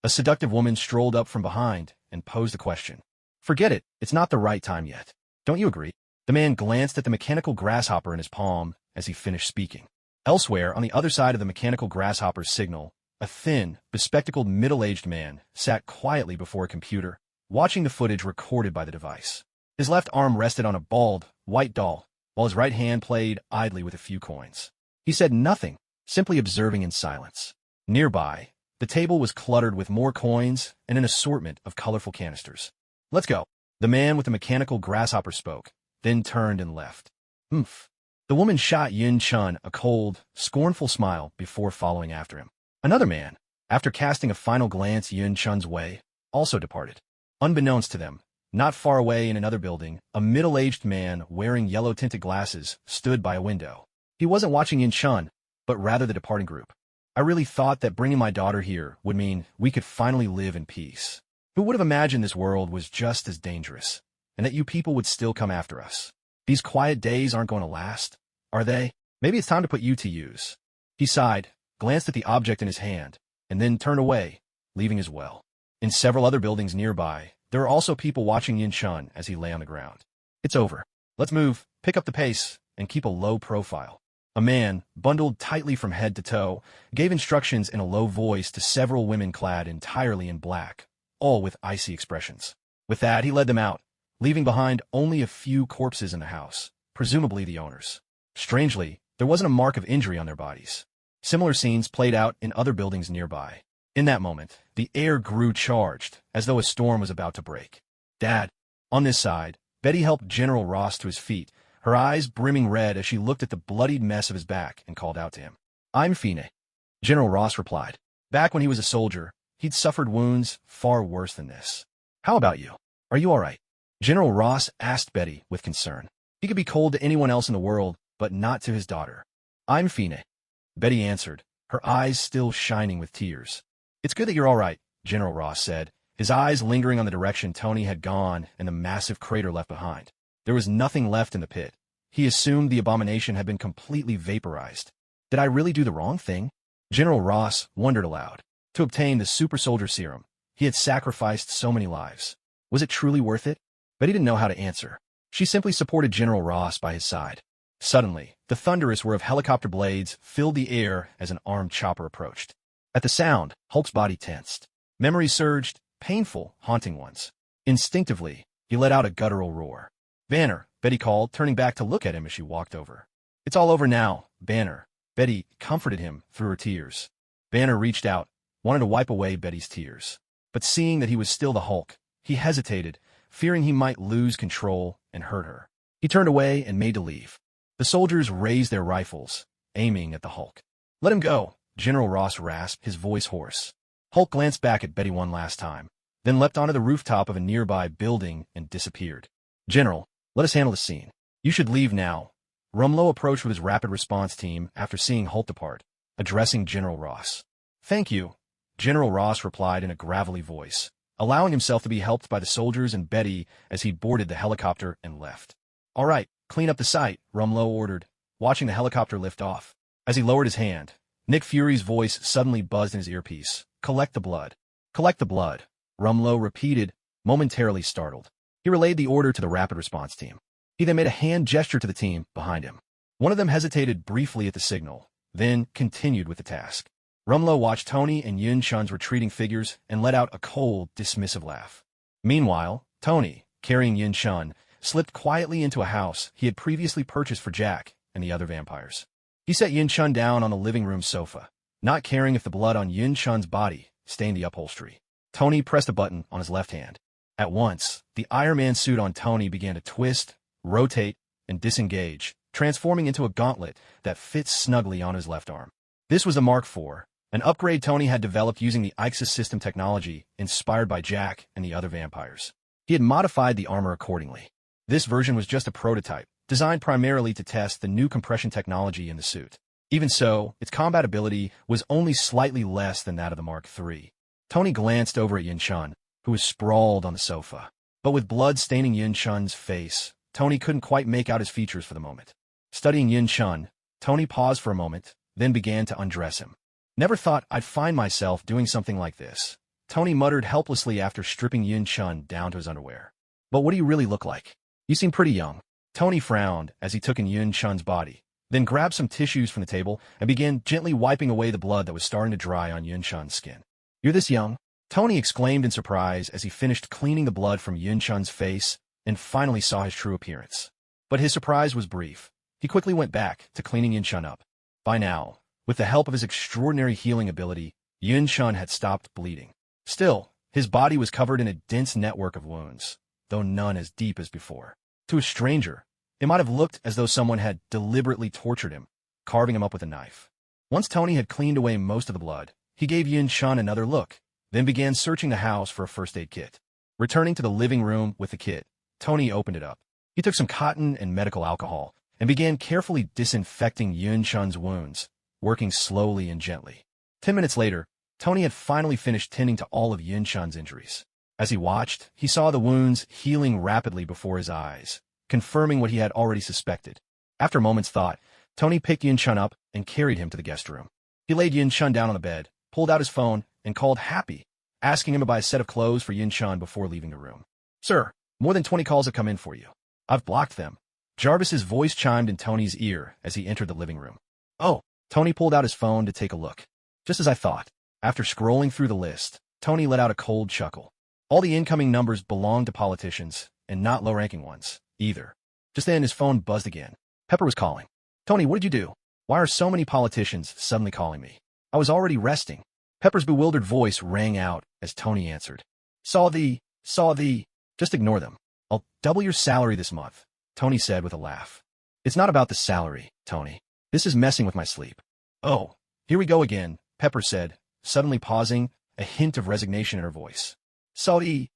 A seductive woman strolled up from behind and posed a question. Forget it, it's not the right time yet. Don't you agree? The man glanced at the mechanical grasshopper in his palm as he finished speaking. Elsewhere, on the other side of the mechanical grasshopper's signal, a thin, bespectacled middle-aged man sat quietly before a computer, watching the footage recorded by the device. His left arm rested on a bald, white doll, while his right hand played idly with a few coins. He said nothing, simply observing in silence. Nearby, the table was cluttered with more coins and an assortment of colorful canisters. Let's go. The man with the mechanical grasshopper spoke, then turned and left. Oomph. The woman shot Yun-chun a cold, scornful smile before following after him. Another man, after casting a final glance Yun-chun's way, also departed. Unbeknownst to them, Not far away in another building, a middle-aged man wearing yellow-tinted glasses stood by a window. He wasn't watching Yin-chun, but rather the departing group. I really thought that bringing my daughter here would mean we could finally live in peace. Who would have imagined this world was just as dangerous, and that you people would still come after us? These quiet days aren't going to last, are they? Maybe it's time to put you to use. He sighed, glanced at the object in his hand, and then turned away, leaving as well. In several other buildings nearby, there are also people watching Yin-chun as he lay on the ground. It's over. Let's move, pick up the pace, and keep a low profile. A man, bundled tightly from head to toe, gave instructions in a low voice to several women clad entirely in black, all with icy expressions. With that, he led them out, leaving behind only a few corpses in the house, presumably the owners. Strangely, there wasn't a mark of injury on their bodies. Similar scenes played out in other buildings nearby. In that moment, the air grew charged, as though a storm was about to break. Dad. On this side, Betty helped General Ross to his feet, her eyes brimming red as she looked at the bloodied mess of his back and called out to him. I'm Fine. General Ross replied. Back when he was a soldier, he'd suffered wounds far worse than this. How about you? Are you all right? General Ross asked Betty with concern. He could be cold to anyone else in the world, but not to his daughter. I'm Fine. Betty answered, her eyes still shining with tears. It's good that you're all right, General Ross said, his eyes lingering on the direction Tony had gone and the massive crater left behind. There was nothing left in the pit. He assumed the abomination had been completely vaporized. Did I really do the wrong thing? General Ross wondered aloud. To obtain the super soldier serum, he had sacrificed so many lives. Was it truly worth it? Betty didn't know how to answer. She simply supported General Ross by his side. Suddenly, the thunderous whir of helicopter blades filled the air as an armed chopper approached. At the sound, Hulk's body tensed. Memories surged, painful, haunting ones. Instinctively, he let out a guttural roar. Banner, Betty called, turning back to look at him as she walked over. It's all over now, Banner. Betty comforted him through her tears. Banner reached out, wanted to wipe away Betty's tears. But seeing that he was still the Hulk, he hesitated, fearing he might lose control and hurt her. He turned away and made to leave. The soldiers raised their rifles, aiming at the Hulk. Let him go, General Ross rasped, his voice hoarse. Hulk glanced back at Betty one last time, then leapt onto the rooftop of a nearby building and disappeared. General, let us handle the scene. You should leave now. Rumlow approached with his rapid response team after seeing Hulk depart, addressing General Ross. Thank you, General Ross replied in a gravelly voice, allowing himself to be helped by the soldiers and Betty as he boarded the helicopter and left. All right, clean up the site, Rumlow ordered, watching the helicopter lift off. As he lowered his hand, Nick Fury's voice suddenly buzzed in his earpiece. Collect the blood. Collect the blood, Rumlow repeated, momentarily startled. He relayed the order to the rapid response team. He then made a hand gesture to the team behind him. One of them hesitated briefly at the signal, then continued with the task. Rumlow watched Tony and Yin-chun's retreating figures and let out a cold, dismissive laugh. Meanwhile, Tony, carrying Yin-chun, slipped quietly into a house he had previously purchased for Jack and the other vampires. He set Yin-chun down on the living room sofa, not caring if the blood on Yin-chun's body stained the upholstery. Tony pressed a button on his left hand. At once, the Iron Man suit on Tony began to twist, rotate, and disengage, transforming into a gauntlet that fits snugly on his left arm. This was the Mark IV, an upgrade Tony had developed using the Ixis system technology inspired by Jack and the other vampires. He had modified the armor accordingly. This version was just a prototype, designed primarily to test the new compression technology in the suit. Even so, its combat ability was only slightly less than that of the Mark III. Tony glanced over at Yin-chun, who was sprawled on the sofa. But with blood staining Yin-chun's face, Tony couldn't quite make out his features for the moment. Studying Yin-chun, Tony paused for a moment, then began to undress him. Never thought I'd find myself doing something like this, Tony muttered helplessly after stripping Yin-chun down to his underwear. But what do you really look like? You seem pretty young. Tony frowned as he took in Yin-chun's body, then grabbed some tissues from the table and began gently wiping away the blood that was starting to dry on Yin-chun's skin. You're this young? Tony exclaimed in surprise as he finished cleaning the blood from Yin-chun's face and finally saw his true appearance. But his surprise was brief. He quickly went back to cleaning Yin-chun up. By now, with the help of his extraordinary healing ability, Yin-chun had stopped bleeding. Still, his body was covered in a dense network of wounds, though none as deep as before. To a stranger, it might have looked as though someone had deliberately tortured him, carving him up with a knife. Once Tony had cleaned away most of the blood, he gave Yin-chun another look, then began searching the house for a first aid kit. Returning to the living room with the kit, Tony opened it up. He took some cotton and medical alcohol and began carefully disinfecting Yun-chun's wounds, working slowly and gently. 10 minutes later, Tony had finally finished tending to all of Yun-chun's injuries. As he watched, he saw the wounds healing rapidly before his eyes, confirming what he had already suspected. After a moment's thought, Tony picked Yun-chun up and carried him to the guest room. He laid Yun-chun down on the bed, pulled out his phone, and called Happy, asking him to buy a set of clothes for Yun-chun before leaving the room. "Sir, more than 20 calls have come in for you. I've blocked them." Jarvis's voice chimed in Tony's ear as he entered the living room. "Oh." Tony pulled out his phone to take a look. Just as I thought. After scrolling through the list, Tony let out a cold chuckle. All the incoming numbers belonged to politicians, and not low-ranking ones, either. Just then his phone buzzed again. Pepper was calling. "Tony, what did you do? Why are so many politicians suddenly calling me? I was already resting." Pepper's bewildered voice rang out as Tony answered. Saw the. Just ignore them. I'll double your salary this month," Tony said with a laugh. "It's not about the salary, Tony. This is messing with my sleep." "Oh, here we go again," Pepper said, suddenly pausing, a hint of resignation in her voice. Sorry.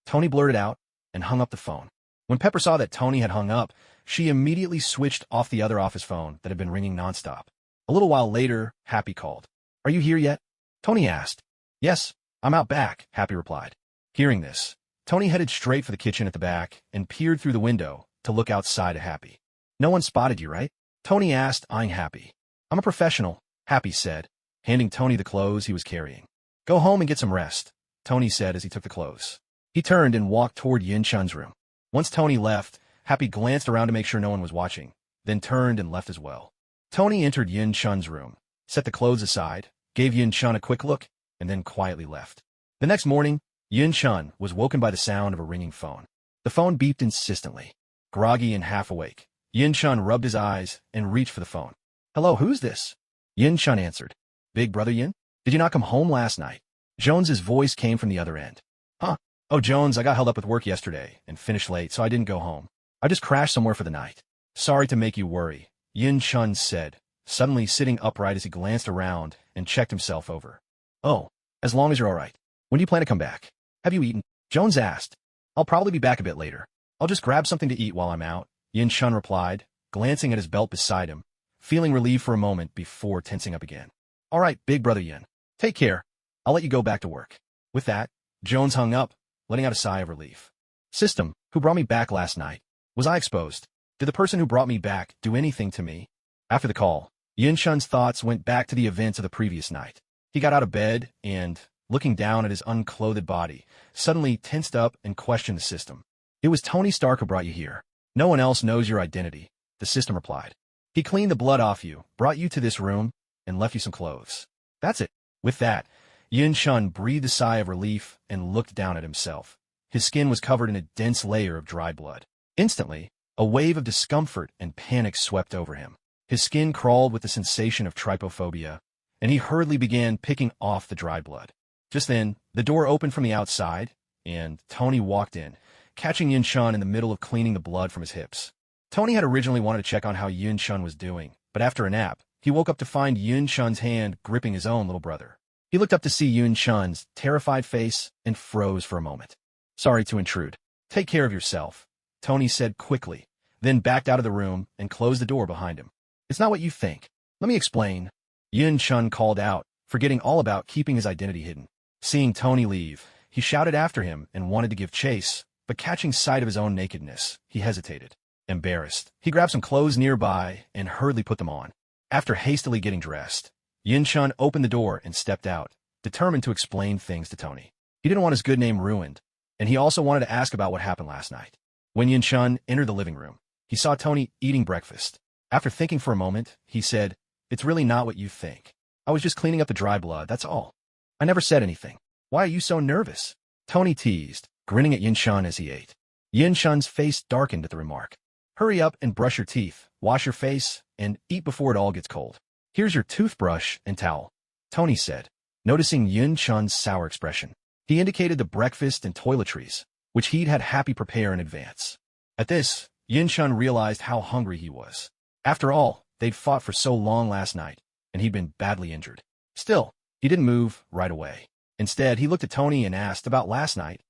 Tony blurted out and hung up the phone. When Pepper saw that Tony had hung up, she immediately switched off the other office phone that had been ringing nonstop. A little while later, Happy called. "Are you here yet?" Tony asked. "Yes, I'm out back," Happy replied. Hearing this, Tony headed straight for the kitchen at the back and peered through the window to look outside at Happy. "No one spotted you, right?" Tony asked, eyeing Happy. "I'm a professional," Happy said, handing Tony the clothes he was carrying. "Go home and get some rest," Tony said as he took the clothes. He turned and walked toward Yun-chun's room. Once Tony left, Happy glanced around to make sure no one was watching, then turned and left as well. Tony entered Yun-chun's room, set the clothes aside, gave Yun-chun a quick look, and then quietly left. The next morning, Yun-chun was woken by the sound of a ringing phone. The phone beeped insistently. Groggy and half awake, Yun-chun rubbed his eyes and reached for the phone. "Hello, who's this?" Yun-chun answered. "Big brother Yin? Did you not come home last night?" Jones's voice came from the other end. "Huh? Oh, Jones, I got held up with work yesterday and finished late, so I didn't go home. I just crashed somewhere for the night." "Sorry to make you worry," Yun-chun said, suddenly sitting upright as he glanced around and checked himself over. "Oh, as long as you're all right. When do you plan to come back?" "Have you eaten?" Jones asked. "I'll probably be back a bit later. I'll just grab something to eat while I'm out," Yun-chun replied, glancing at his belt beside him, feeling relieved for a moment before tensing up again. "All right, big brother Yin. Take care. I'll let you go back to work." With that, Jones hung up, letting out a sigh of relief. "System, who brought me back last night? Was I exposed? Did the person who brought me back do anything to me?" After the call, Yun-chun's thoughts went back to the events of the previous night. He got out of bed and, looking down at his unclothed body, suddenly tensed up and questioned the system. "It was Tony Stark who brought you here. No one else knows your identity," the system replied. "He cleaned the blood off you, brought you to this room, and left you some clothes. That's it." With that, Yun-chun breathed a sigh of relief and looked down at himself. His skin was covered in a dense layer of dried blood. Instantly, a wave of discomfort and panic swept over him. His skin crawled with the sensation of trypophobia, and he hurriedly began picking off the dried blood. Just then, the door opened from the outside, and Tony walked in, catching Yun-chun in the middle of cleaning the blood from his hips. Tony had originally wanted to check on how Yun-chun was doing, but after a nap, he woke up to find Yun-chun's hand gripping his own little brother. He looked up to see Yun-chun's terrified face and froze for a moment. "Sorry to intrude. Take care of yourself," Tony said quickly, then backed out of the room and closed the door behind him. "It's not what you think. Let me explain," Yun-chun called out, forgetting all about keeping his identity hidden. Seeing Tony leave, he shouted after him and wanted to give chase, but catching sight of his own nakedness, he hesitated. Embarrassed, he grabbed some clothes nearby and hurriedly put them on. After hastily getting dressed, Yun-chun opened the door and stepped out, determined to explain things to Tony. He didn't want his good name ruined, and he also wanted to ask about what happened last night. When Yun-chun entered the living room, he saw Tony eating breakfast. After thinking for a moment, he said, "It's really not what you think. I was just cleaning up the dry blood, that's all. I never said anything. Why are you so nervous?" Tony teased, grinning at Yun-chun as he ate. Yun-chun's face darkened at the remark. "Hurry up and brush your teeth, wash your face, and eat before it all gets cold. Here's your toothbrush and towel," Tony said, noticing Yun-chun's sour expression. He indicated the breakfast and toiletries, which he'd had Happy prepare in advance. At this, Yun-chun realized how hungry he was. After all, they'd fought for so long last night, and he'd been badly injured. Still, he didn't move right away. Instead, he looked at Tony and asked about last night.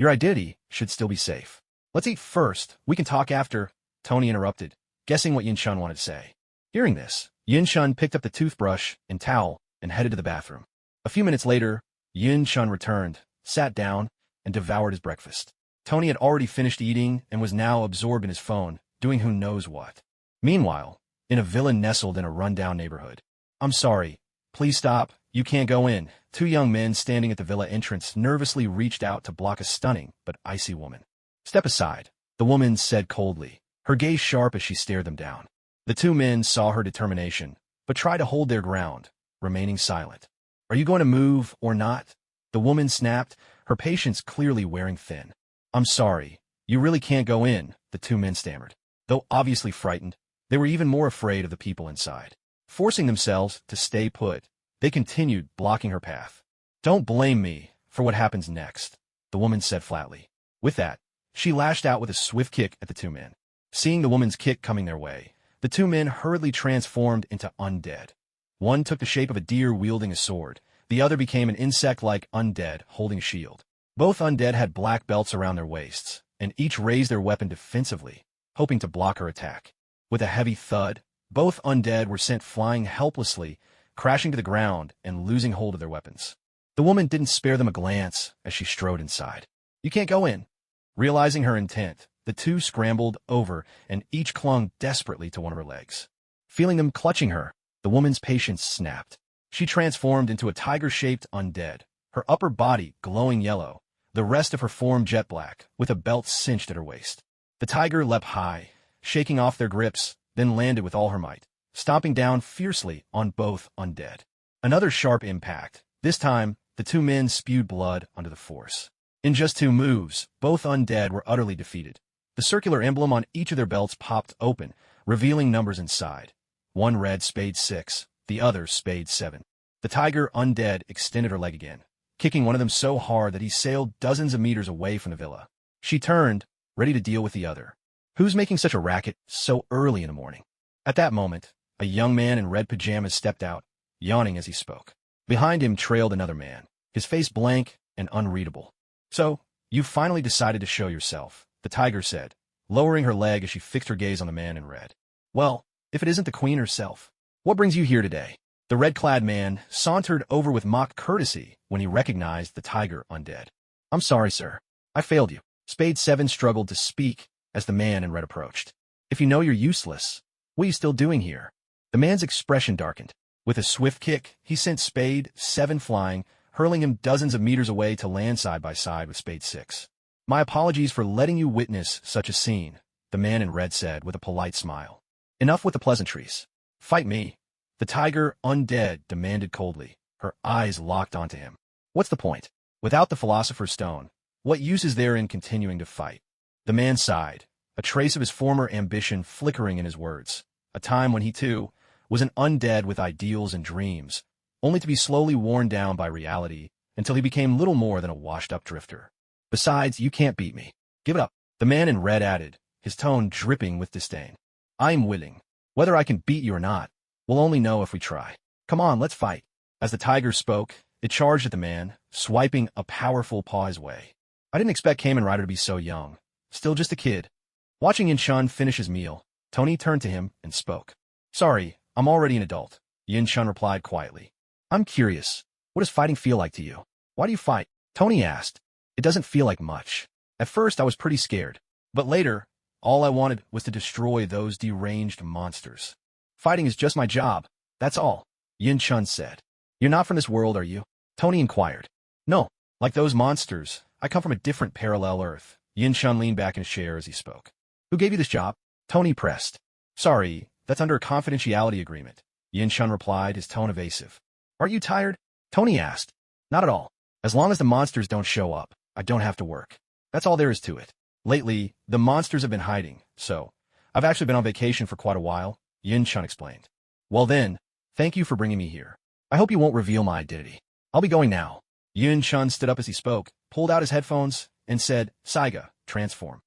Your identity should still be safe. Let's eat first. We can talk after, Tony interrupted, guessing what Yin-chun wanted to say. Hearing this, Yin-chun picked up the toothbrush and towel and headed to the bathroom. A few minutes later, Yin-chun returned, sat down, and devoured his breakfast. Tony had already finished eating and was now absorbed in his phone, doing who knows what. Meanwhile, in a villa nestled in a rundown neighborhood. I'm sorry. Please stop. You can't go in. Two young men standing at the villa entrance nervously reached out to block a stunning but icy woman. Step aside, the woman said coldly, her gaze sharp as she stared them down. The two men saw her determination, but tried to hold their ground, remaining silent. Are you going to move or not? The woman snapped, her patience clearly wearing thin. I'm sorry. You really can't go in, the two men stammered. Though obviously frightened, they were even more afraid of the people inside. Forcing themselves to stay put, they continued blocking her path. Don't blame me for what happens next, the woman said flatly. With that, she lashed out with a swift kick at the two men. Seeing the woman's kick coming their way, the two men hurriedly transformed into undead. One took the shape of a deer wielding a sword. The other became an insect-like undead holding a shield. Both undead had black belts around their waists, and each raised their weapon defensively, hoping to block her attack. With a heavy thud, both undead were sent flying helplessly, crashing to the ground and losing hold of their weapons. The woman didn't spare them a glance as she strode inside. You can't go in. Realizing her intent, the two scrambled over and each clung desperately to one of her legs. Feeling them clutching her, the woman's patience snapped. She transformed into a tiger-shaped undead, her upper body glowing yellow, the rest of her form jet black, with a belt cinched at her waist. The tiger leapt high, shaking off their grips, then landed with all her might, stomping down fiercely on both undead. Another sharp impact. This time, the two men spewed blood onto the force. In just 2 moves, both undead were utterly defeated. The circular emblem on each of their belts popped open, revealing numbers inside. One read Spade 6, the other Spade 7. The tiger undead extended her leg again, kicking one of them so hard that he sailed dozens of meters away from the villa. She turned, ready to deal with the other. Who's making such a racket so early in the morning? At that moment, a young man in red pajamas stepped out, yawning as he spoke. Behind him trailed another man, his face blank and unreadable. So, you've finally decided to show yourself, the tiger said, lowering her leg as she fixed her gaze on the man in red. Well, if it isn't the queen herself, what brings you here today? The red-clad man sauntered over with mock courtesy when he recognized the tiger undead. I'm sorry, sir. I failed you. Spade 7 struggled to speak as the man in red approached. If you know you're useless, what are you still doing here? The man's expression darkened. With a swift kick, he sent Spade 7 flying, hurling him dozens of meters away to land side by side with Spade 6. My apologies for letting you witness such a scene, the man in red said with a polite smile. Enough with the pleasantries. Fight me. The tiger undead demanded coldly, her eyes locked onto him. What's the point? Without the philosopher's stone, what use is there in continuing to fight? The man sighed, a trace of his former ambition flickering in his words. A time when he, too, was an undead with ideals and dreams, only to be slowly worn down by reality until he became little more than a washed-up drifter. Besides, you can't beat me. Give it up, the man in red added, his tone dripping with disdain. I'm willing. Whether I can beat you or not, we'll only know if we try. Come on, let's fight. As the tiger spoke, it charged at the man, swiping a powerful paw his way. I didn't expect Kamen Rider to be so young. Still just a kid. Watching Yin-chun finish his meal, Tony turned to him and spoke. Sorry, I'm already an adult, Yin-chun replied quietly. I'm curious. What does fighting feel like to you? Why do you fight? Tony asked. It doesn't feel like much. At first I was pretty scared. But later, all I wanted was to destroy those deranged monsters. Fighting is just my job. That's all, Yin-chun said. You're not from this world, are you? Tony inquired. No, like those monsters, I come from a different parallel Earth. Yin-chun leaned back in his chair as he spoke. Who gave you this job? Tony pressed. Sorry, that's under a confidentiality agreement, Yin-chun replied, his tone evasive. Aren't you tired? Tony asked. Not at all. As long as the monsters don't show up, I don't have to work. That's all there is to it. Lately, the monsters have been hiding, so I've actually been on vacation for quite a while, Yin-chun explained. Well then, thank you for bringing me here. I hope you won't reveal my identity. I'll be going now. Yin-chun stood up as he spoke, pulled out his headphones, and said, Saiga, transform.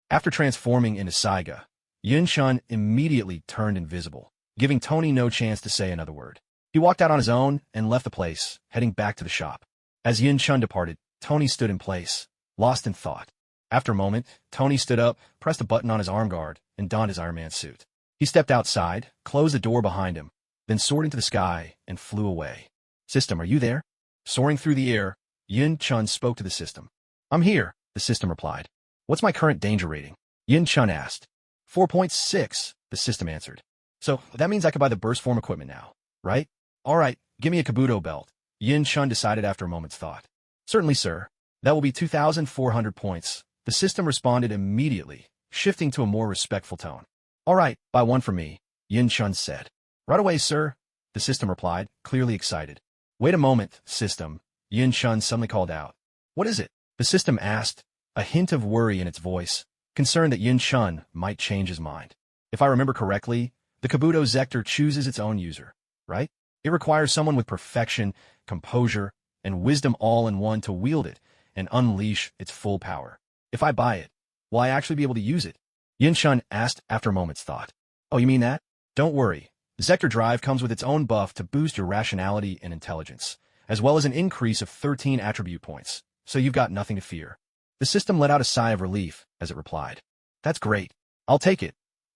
After transforming into Saiga, Yin-chun immediately turned invisible, giving Tony no chance to say another word. He walked out on his own and left the place, heading back to the shop. As Yin-chun departed, Tony stood in place, lost in thought. After a moment, Tony stood up, pressed a button on his arm guard, and donned his Iron Man suit. He stepped outside, closed the door behind him, then soared into the sky and flew away. System, are you there? Soaring through the air, Yin Chun spoke to the system. I'm here, the system replied. What's my current danger rating? Yin Chun asked. 4.6, the system answered. So that means I could buy the burst form equipment now, right? All right, give me a Kabuto belt, Yin Chun decided after a moment's thought. Certainly, sir. That will be 2,400 points. The system responded immediately, shifting to a more respectful tone. All right, buy one for me, Yin Chun said. Right away, sir, the system replied, clearly excited. Wait a moment, system, Yin Chun suddenly called out. What is it? The system asked, a hint of worry in its voice, concerned that Yin Chun might change his mind. If I remember correctly, the Kabuto Zector chooses its own user, right? It requires someone with perfection, composure, and wisdom all in one to wield it and unleash its full power. If I buy it, will I actually be able to use it? Yin Chun asked after a moment's thought. Oh, you mean that? Don't worry. Zector Drive comes with its own buff to boost your rationality and intelligence, as well as an increase of 13 attribute points, so you've got nothing to fear. The system let out a sigh of relief as it replied. That's great. I'll take it,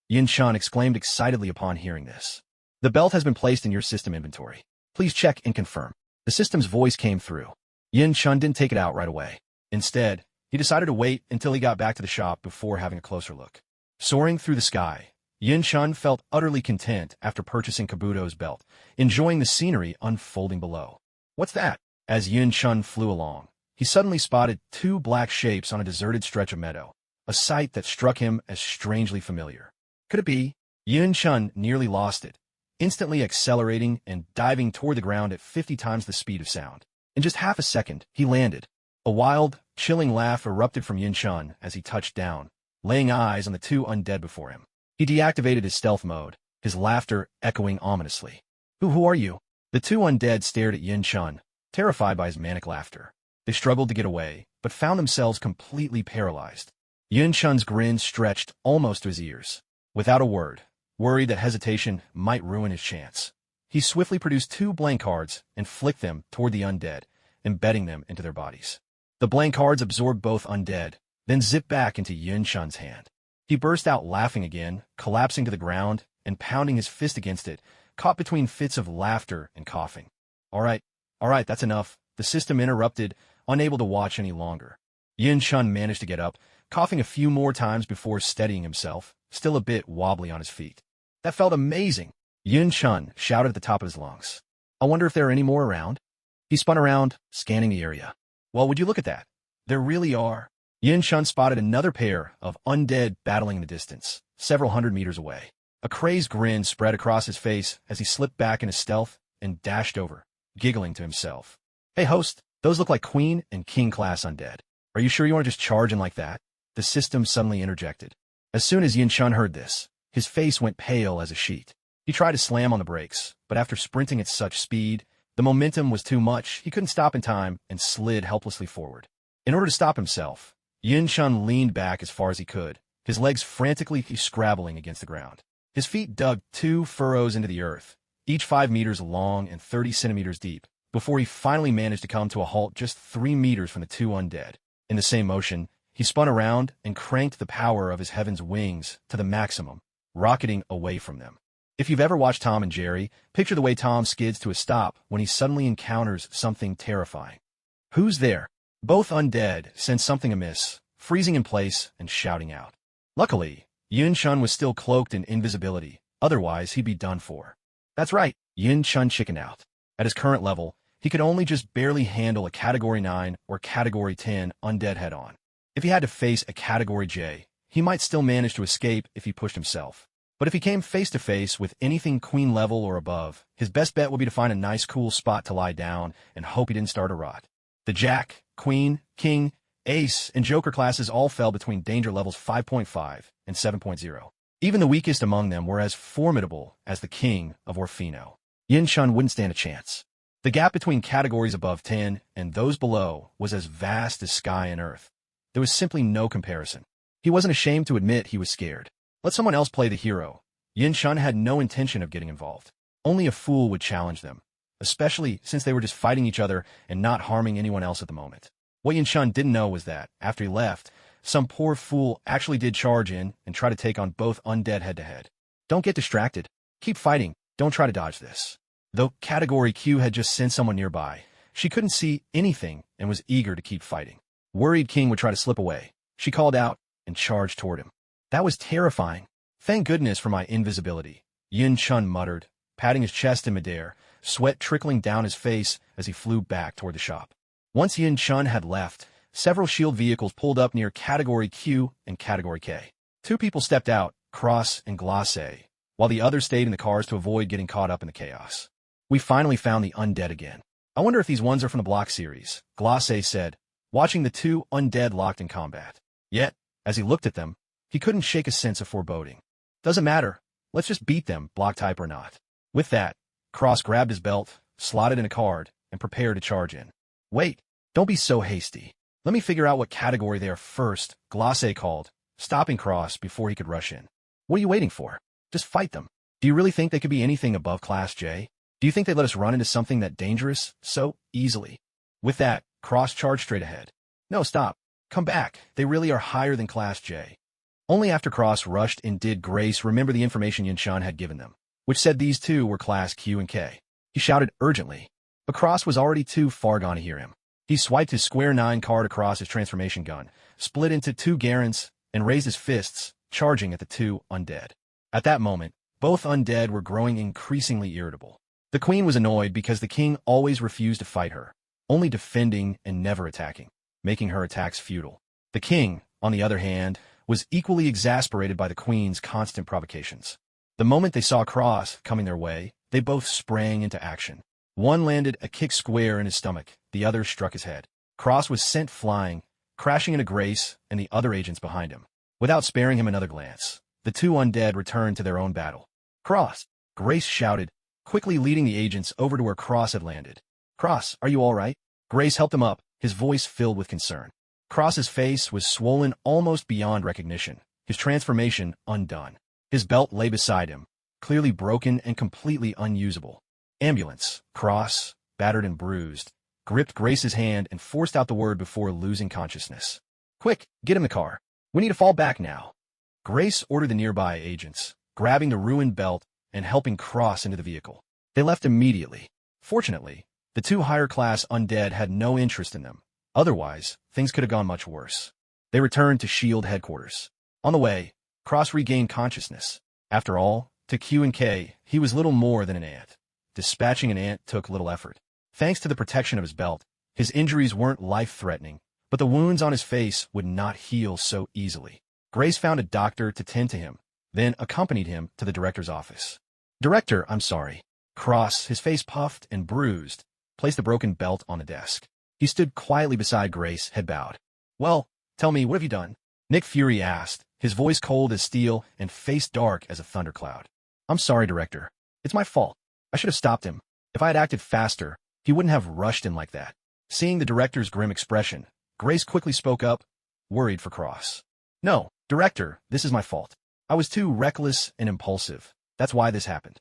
Yin Chun exclaimed excitedly upon hearing this. The belt has been placed in your system inventory. Please check and confirm. The system's voice came through. Yin Chun didn't take it out right away. Instead, he decided to wait until he got back to the shop before having a closer look. Soaring through the sky, Yin Chun felt utterly content after purchasing Kabuto's belt, enjoying the scenery unfolding below. What's that? As Yin Chun flew along, he suddenly spotted two black shapes on a deserted stretch of meadow, a sight that struck him as strangely familiar. Could it be? Yin Chun nearly lost it, instantly accelerating and diving toward the ground at 50 times the speed of sound. In just half a second, he landed. A wild, chilling laugh erupted from Yin Chun as he touched down, laying eyes on the two undead before him. He deactivated his stealth mode, his laughter echoing ominously. Who are you? The two undead stared at Yin Chun, terrified by his manic laughter. They struggled to get away, but found themselves completely paralyzed. Yin Chun's grin stretched almost to his ears. Without a word, worried that hesitation might ruin his chance, he swiftly produced two blank cards and flicked them toward the undead, embedding them into their bodies. The blank cards absorbed both undead, then zipped back into Yin Chun's hand. He burst out laughing again, collapsing to the ground and pounding his fist against it, caught between fits of laughter and coughing. All right, that's enough, the system interrupted, unable to watch any longer. Yin Chun managed to get up, coughing a few more times before steadying himself, still a bit wobbly on his feet. That felt amazing, Yin Chun shouted at the top of his lungs. I wonder if there are any more around? He spun around, scanning the area. Well, would you look at that? There really are. Yin Chun spotted another pair of undead battling in the distance, several hundred meters away. A crazed grin spread across his face as he slipped back into stealth and dashed over, giggling to himself. Hey, host, those look like Queen and King class undead. Are you sure you want to just charge in like that? The system suddenly interjected. As soon as Yin Chun heard this, his face went pale as a sheet. He tried to slam on the brakes, but after sprinting at such speed, the momentum was too much, he couldn't stop in time and slid helplessly forward. In order to stop himself, Yin Chun leaned back as far as he could, his legs frantically scrabbling against the ground. His feet dug 2 furrows into the earth, each 5 meters long and 30 centimeters deep, before he finally managed to come to a halt just 3 meters from the two undead. In the same motion, he spun around and cranked the power of his heaven's wings to the maximum, rocketing away from them. If you've ever watched Tom and Jerry, picture the way Tom skids to a stop when he suddenly encounters something terrifying. Who's there? Both undead sensed something amiss, freezing in place and shouting out. Luckily, Yin Chun was still cloaked in invisibility, otherwise he'd be done for. That's right, Yin Chun chickened out. At his current level, he could only just barely handle a Category 9 or Category 10 undead head-on. If he had to face a Category J, he might still manage to escape if he pushed himself. But if he came face-to-face with anything Queen level or above, his best bet would be to find a nice cool spot to lie down and hope he didn't start a rot. The Jack, Queen, King, Ace, and Joker classes all fell between danger levels 5.5 and 7.0. Even the weakest among them were as formidable as the King of Orfino. Yin Chun wouldn't stand a chance. The gap between categories above 10 and those below was as vast as sky and earth. There was simply no comparison. He wasn't ashamed to admit he was scared. Let someone else play the hero. Yin Chun had no intention of getting involved. Only a fool would challenge them, especially since they were just fighting each other and not harming anyone else at the moment. What Yin-shun didn't know was that, after he left, some poor fool actually did charge in and try to take on both undead head-to-head. Don't get distracted. Keep fighting. Don't try to dodge this. Though Category Q had just sent someone nearby, she couldn't see anything and was eager to keep fighting. Worried King would try to slip away. She called out and charged toward him. That was terrifying. Thank goodness for my invisibility, Yin-shun muttered, patting his chest in midair, sweat trickling down his face as he flew back toward the shop. Once Yin-shun had left, several shield vehicles pulled up near Category Q and Category K. Two people stepped out, Cross and Glace, while the others stayed in the cars to avoid getting caught up in the chaos. We finally found the undead again. I wonder if these ones are from the Block series, Glace said, watching the two undead locked in combat. Yet, as he looked at them, he couldn't shake a sense of foreboding. Doesn't matter. Let's just beat them, block type or not. With that, Cross grabbed his belt, slotted in a card, and prepared to charge in. Wait, don't be so hasty. Let me figure out what category they are first, Glace called, stopping Cross before he could rush in. What are you waiting for? Just fight them. Do you really think they could be anything above Class J? Do you think they'd let us run into something that dangerous so easily? With that, Cross charged straight ahead. No, stop. Come back. They really are higher than Class J. Only after Cross rushed in did Grace remember the information Yin-shun had given them, which said these two were Class Q and K. He shouted urgently, but Cross was already too far gone to hear him. He swiped his square 9 card across his transformation gun, split into 2 Garens, and raised his fists, charging at the 2 undead. At that moment, both undead were growing increasingly irritable. The queen was annoyed because the king always refused to fight her, only defending and never attacking, making her attacks futile. The king, on the other hand, was equally exasperated by the queen's constant provocations. The moment they saw Cross coming their way, they both sprang into action. One landed a kick square in his stomach, the other struck his head. Cross was sent flying, crashing into Grace and the other agents behind him. Without sparing him another glance, the 2 undead returned to their own battle. Cross! Grace shouted, quickly leading the agents over to where Cross had landed. Cross, are you all right? Grace helped him up, his voice filled with concern. Cross's face was swollen almost beyond recognition, his transformation undone. His belt lay beside him, clearly broken and completely unusable. Ambulance, Cross, battered and bruised, gripped Grace's hand and forced out the word before losing consciousness. Quick, get in the car. We need to fall back now. Grace ordered the nearby agents, grabbing the ruined belt and helping Cross into the vehicle. They left immediately. Fortunately, the 2 higher-class undead had no interest in them. Otherwise, things could have gone much worse. They returned to S.H.I.E.L.D. headquarters. On the way, Cross regained consciousness. After all, to Q and K, he was little more than an ant. Dispatching an ant took little effort. Thanks to the protection of his belt, his injuries weren't life-threatening, but the wounds on his face would not heal so easily. Grace found a doctor to tend to him, then accompanied him to the director's office. Director, I'm sorry. Cross, his face puffed and bruised, placed the broken belt on the desk. He stood quietly beside Grace, head bowed. Well, tell me, what have you done? Nick Fury asked, his voice cold as steel and face dark as a thundercloud. I'm sorry, Director. It's my fault. I should have stopped him. If I had acted faster, he wouldn't have rushed in like that. Seeing the director's grim expression, Grace quickly spoke up, worried for Cross. No, Director, this is my fault. I was too reckless and impulsive. That's why this happened.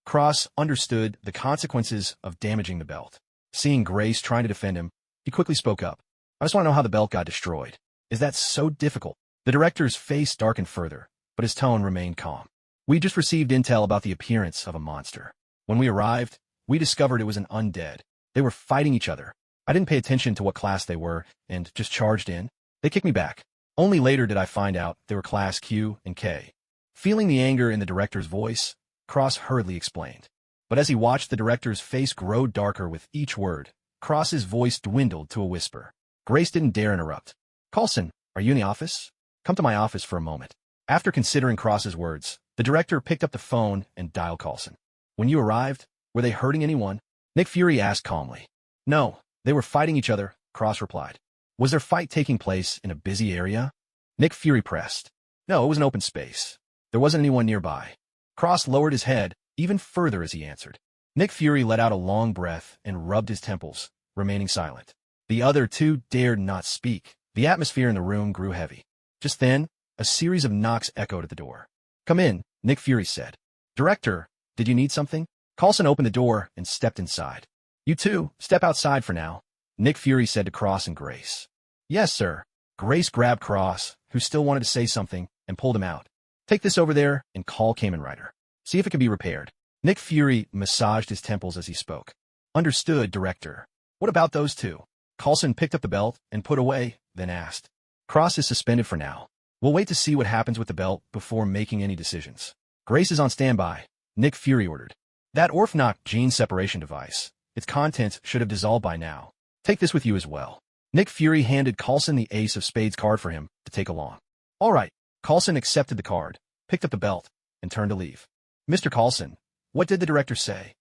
Cross understood the consequences of damaging the belt. Seeing Grace trying to defend him, he quickly spoke up. I just want to know how the belt got destroyed. Is that so difficult? The director's face darkened further, but his tone remained calm. We just received intel about the appearance of a monster. When we arrived, we discovered it was an undead. They were fighting each other. I didn't pay attention to what class they were and just charged in. They kicked me back. Only later did I find out they were Class Q and K. Feeling the anger in the director's voice, Cross hurriedly explained. But as he watched the director's face grow darker with each word, Cross's voice dwindled to a whisper. Grace didn't dare interrupt. Coulson, are you in the office? Come to my office for a moment. After considering Cross's words, the director picked up the phone and dialed Coulson. When you arrived, were they hurting anyone? Nick Fury asked calmly. No, they were fighting each other, Cross replied. Was their fight taking place in a busy area? Nick Fury pressed. No, it was an open space. There wasn't anyone nearby. Cross lowered his head even further as he answered. Nick Fury let out a long breath and rubbed his temples, remaining silent. The other 2 dared not speak. The atmosphere in the room grew heavy. Just then, a series of knocks echoed at the door. Come in, Nick Fury said. Director, did you need something? Coulson opened the door and stepped inside. You 2, step outside for now, Nick Fury said to Cross and Grace. Yes, sir. Grace grabbed Cross, who still wanted to say something, and pulled him out. Take this over there and call Kamen Rider. See if it can be repaired. Nick Fury massaged his temples as he spoke. Understood, Director. What about those two? Coulson picked up the belt and put away, then asked. Cross is suspended for now. We'll wait to see what happens with the belt before making any decisions. Grace is on standby, Nick Fury ordered. That Orphnok gene separation device. Its contents should have dissolved by now. Take this with you as well. Nick Fury handed Coulson the ace of spades card for him to take along. All right. Coulson accepted the card, picked up the belt, and turned to leave. Mr. Coulson, what did the director say?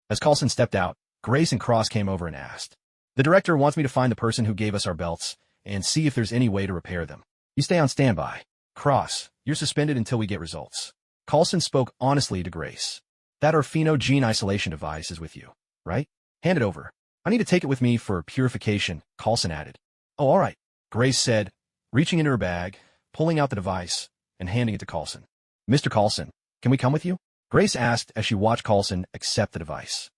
As Coulson stepped out, Grace and Cross came over and asked. The director wants me to find the person who gave us our belts and see if there's any way to repair them. You stay on standby. Cross, you're suspended until we get results. Coulson spoke honestly to Grace. That Orphino gene isolation device is with you, right? Hand it over. I need to take it with me for purification, Coulson added. Oh, all right, Grace said, reaching into her bag, pulling out the device, and handing it to Coulson. Mr. Coulson, can we come with you? Grace asked as she watched Coulson accept the device.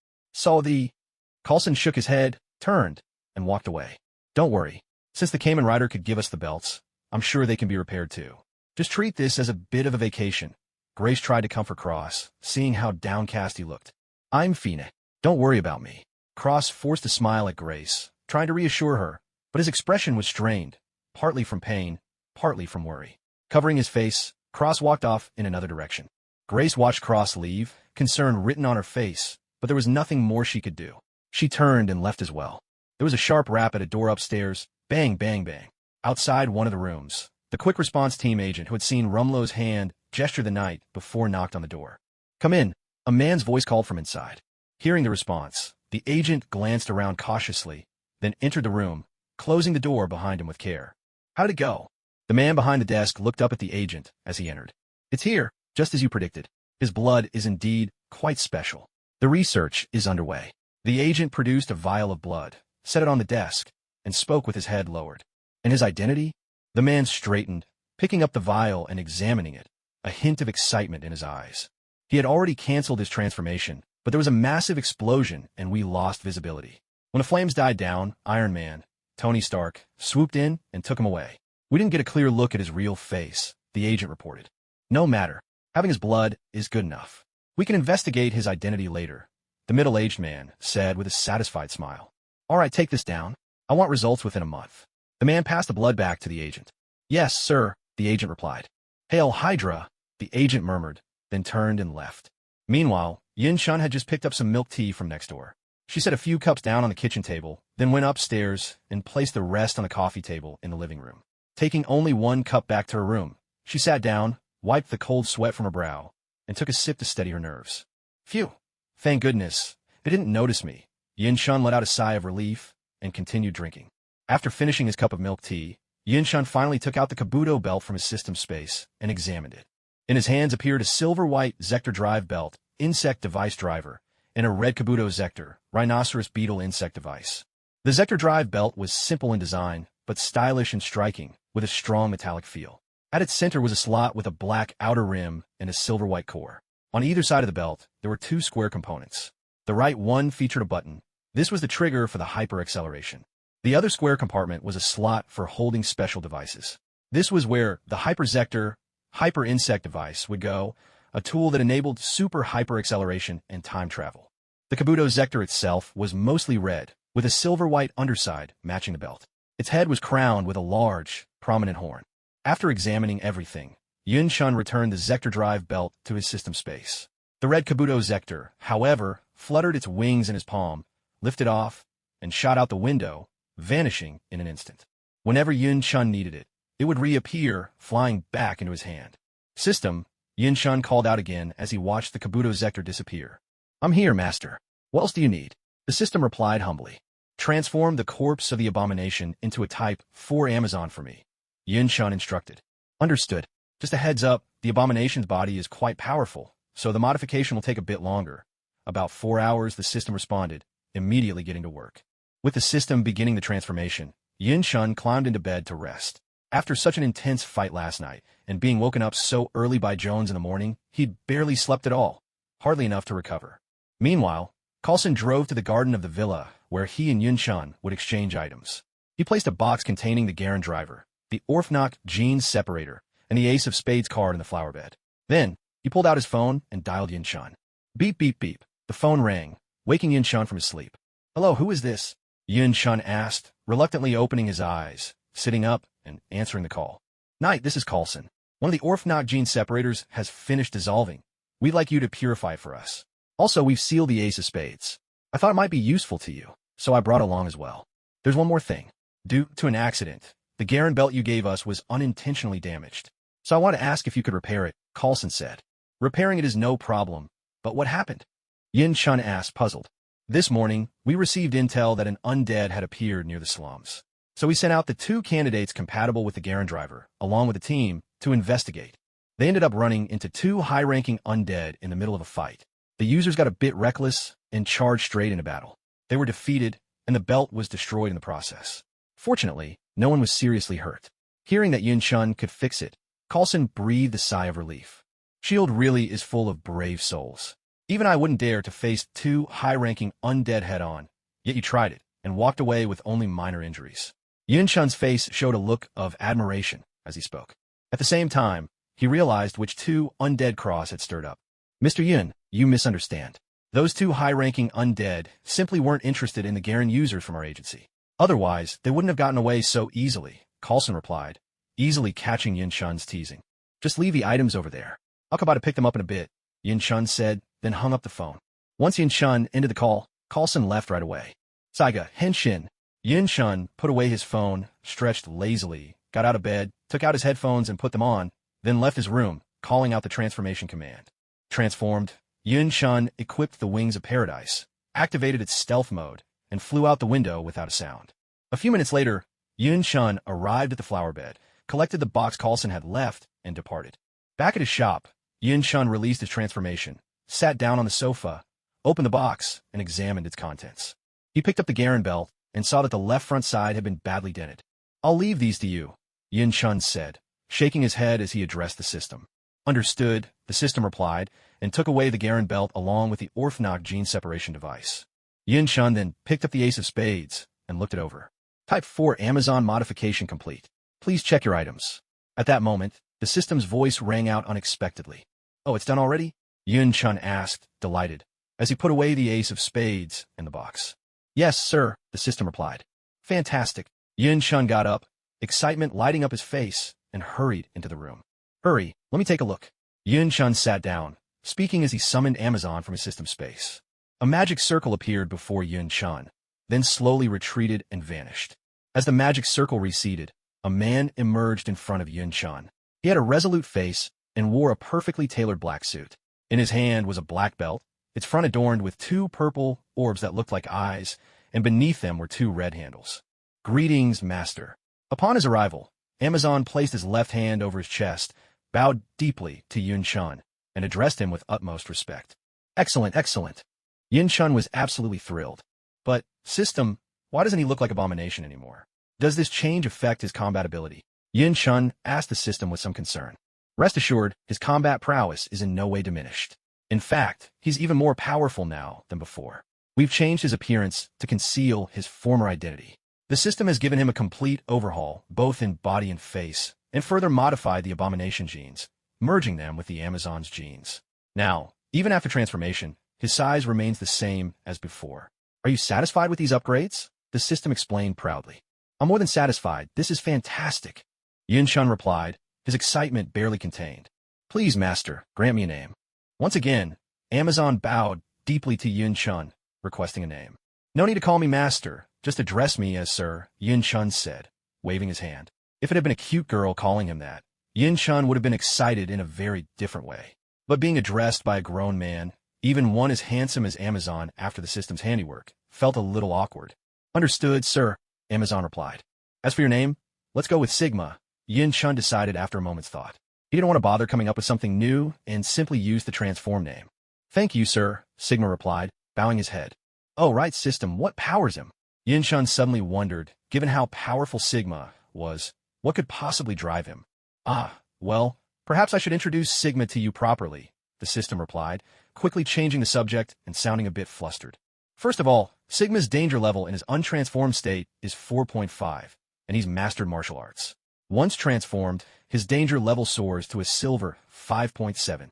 Coulson shook his head, turned, and walked away. Don't worry. Since the Kamen Rider could give us the belts, I'm sure they can be repaired too. Just treat this as a bit of a vacation. Grace tried to comfort Cross, seeing how downcast he looked. I'm Fina. Don't worry about me. Cross forced a smile at Grace, trying to reassure her, but his expression was strained, partly from pain, partly from worry. Covering his face, Cross walked off in another direction. Grace watched Cross leave, concern written on her face, but there was nothing more she could do. She turned and left as well. There was a sharp rap at a door upstairs, bang, bang, bang. Outside one of the rooms, the quick response team agent who had seen Rumlow's hand gesture the night before knocked on the door. Come in, a man's voice called from inside. Hearing the response, the agent glanced around cautiously, then entered the room, closing the door behind him with care. How did it go? The man behind the desk looked up at the agent as he entered. It's here, just as you predicted. His blood is indeed quite special. The research is underway. The agent produced a vial of blood, set it on the desk, and spoke with his head lowered. And his identity? The man straightened, picking up the vial and examining it, a hint of excitement in his eyes. He had already canceled his transformation, but there was a massive explosion and we lost visibility. When the flames died down, Iron Man, Tony Stark, swooped in and took him away. We didn't get a clear look at his real face, the agent reported. No matter. Having his blood is good enough. We can investigate his identity later, the middle-aged man said with a satisfied smile. All right, take this down. I want results within a month. The man passed the blood back to the agent. Yes, sir, the agent replied. Hail Hydra, the agent murmured, then turned and left. Meanwhile, Yin-Shun had just picked up some milk tea from next door. She set a few cups down on the kitchen table, then went upstairs and placed the rest on the coffee table in the living room. Taking only one cup back to her room, she sat down, wiped the cold sweat from her brow, and took a sip to steady her nerves. Phew! Thank goodness, they didn't notice me. Yin-Shun let out a sigh of relief and continued drinking. After finishing his cup of milk tea, Yin-Shun finally took out the Kabuto belt from his system space and examined it. In his hands appeared a silver-white Zector Drive belt, insect device driver, and a red Kabuto Zector, rhinoceros beetle insect device. The Zector Drive belt was simple in design, but stylish and striking, with a strong metallic feel. At its center was a slot with a black outer rim and a silver-white core. On either side of the belt, there were two square components. The right one featured a button. This was the trigger for the hyper-acceleration. The other square compartment was a slot for holding special devices. This was where the Hyper-Zector, Hyper-Insect device would go, a tool that enabled super hyper-acceleration and time travel. The Kabuto Zector itself was mostly red, with a silver-white underside matching the belt. Its head was crowned with a large, prominent horn. After examining everything, Yin-Shun returned the Zector Drive belt to his system space. The red Kabuto Zector, however, fluttered its wings in his palm, lifted off, and shot out the window, vanishing in an instant. Whenever Yin-Shun needed it, it would reappear, flying back into his hand. System, Yin-Shun called out again as he watched the Kabuto Zector disappear. I'm here, master. What else do you need? The system replied humbly. Transform the corpse of the abomination into a Type 4 Amazon for me. Yin-Shun instructed. Understood. Just a heads up, the abomination's body is quite powerful, so the modification will take a bit longer. About 4 hours, the system responded, immediately getting to work. With the system beginning the transformation, Yin-Shun climbed into bed to rest. After such an intense fight last night, and being woken up so early by Jones in the morning, he'd barely slept at all, hardly enough to recover. Meanwhile, Coulson drove to the garden of the villa, where he and Yin-Shun would exchange items. He placed a box containing the Garen driver, the Orphnok gene separator, and the Ace of Spades card in the flower bed. Then, he pulled out his phone and dialed Yin-chun. Beep, beep, beep. The phone rang, waking Yin-chun from his sleep. "Hello, who is this?" Yin-chun asked, reluctantly opening his eyes, sitting up, and answering the call. "Knight, this is Coulson. One of the Orphnok gene separators has finished dissolving. We'd like you to purify it for us. Also, we've sealed the Ace of Spades. I thought it might be useful to you, so I brought along as well. There's one more thing. Due to an accident, the Garen belt you gave us was unintentionally damaged. So I want to ask if you could repair it," Coulson said. "Repairing it is no problem, but what happened?" Yin-chun asked, puzzled. "This morning, we received intel that an undead had appeared near the slums. So we sent out the 2 candidates compatible with the Garen driver, along with a team, to investigate. They ended up running into 2 high-ranking undead in the middle of a fight. The users got a bit reckless and charged straight into battle. They were defeated, and the belt was destroyed in the process. Fortunately, no one was seriously hurt." Hearing that Yin-chun could fix it, Coulson breathed a sigh of relief. Shield really is full of brave souls. Even I wouldn't dare to face 2 high-ranking undead head-on, yet you tried it, and walked away with only minor injuries. Yin-chun's face showed a look of admiration as he spoke. At the same time, he realized which 2 undead cross had stirred up. "Mr. Yin, you misunderstand. Those 2 high-ranking undead simply weren't interested in the Garen users from our agency. Otherwise, they wouldn't have gotten away so easily," Coulson replied, easily catching Yin-chun's teasing. "Just leave the items over there. I'll come by to pick them up in a bit," Yin-chun said, then hung up the phone. Once Yin-chun ended the call, Coulson left right away. "Saiga, Henshin." Yin-chun put away his phone, stretched lazily, got out of bed, took out his headphones and put them on, then left his room, calling out the transformation command. Transformed, Yin-chun equipped the Wings of Paradise, activated its stealth mode, and flew out the window without a sound. A few minutes later, Yin-chun arrived at the flower bed, collected the box Coulson had left, and departed. Back at his shop, Yin-chun released his transformation, sat down on the sofa, opened the box, and examined its contents. He picked up the Garen belt and saw that the left front side had been badly dented. "I'll leave these to you," Yin-chun said, shaking his head as he addressed the system. "Understood," the system replied, and took away the Garen belt along with the Orphnok gene separation device. Yin-chun then picked up the Ace of Spades and looked it over. "Type 4 Amazon modification complete. Please check your items." At that moment, the system's voice rang out unexpectedly. "Oh, it's done already?" Yin-chun asked, delighted, as he put away the Ace of Spades in the box. "Yes, sir," the system replied. "Fantastic." Yin-chun got up, excitement lighting up his face, and hurried into the room. "Hurry, let me take a look." Yin-chun sat down, speaking as he summoned Amazon from his system space. A magic circle appeared before Yin-chun, then slowly retreated and vanished. As the magic circle receded, a man emerged in front of Yin-chun. He had a resolute face and wore a perfectly tailored black suit. In his hand was a black belt, its front adorned with 2 purple orbs that looked like eyes, and beneath them were 2 red handles. "Greetings, master." Upon his arrival, Amazon placed his left hand over his chest, bowed deeply to Yin-chun, and addressed him with utmost respect. "Excellent, excellent." Yin-chun was absolutely thrilled. "But, system, why doesn't he look like Abomination anymore? Does this change affect his combat ability?" Yin-chun asked the system with some concern. "Rest assured, his combat prowess is in no way diminished. In fact, he's even more powerful now than before. We've changed his appearance to conceal his former identity. The system has given him a complete overhaul, both in body and face, and further modified the Abomination genes, merging them with the Amazon's genes. Now, even after transformation, his size remains the same as before. Are you satisfied with these upgrades?" The system explained proudly. "I'm more than satisfied. This is fantastic." Yin-chun replied, his excitement barely contained. "Please, master, grant me a name." Once again, Amazon bowed deeply to Yin-chun, requesting a name. "No need to call me master. Just address me as sir," Yin-chun said, waving his hand. If it had been a cute girl calling him that, Yin-chun would have been excited in a very different way. But being addressed by a grown man, even one as handsome as Amazon after the system's handiwork, felt a little awkward. "Understood, sir," Amazon replied. "As for your name, let's go with Sigma," Yin-chun decided after a moment's thought. He didn't want to bother coming up with something new and simply used the transform name. "Thank you, sir," Sigma replied, bowing his head. "Oh, right, system, what powers him?" Yin-chun suddenly wondered, given how powerful Sigma was, what could possibly drive him? "Ah, well, perhaps I should introduce Sigma to you properly," the system replied, quickly changing the subject and sounding a bit flustered. "First of all, Sigma's danger level in his untransformed state is 4.5, and he's mastered martial arts. Once transformed, his danger level soars to a silver 5.7.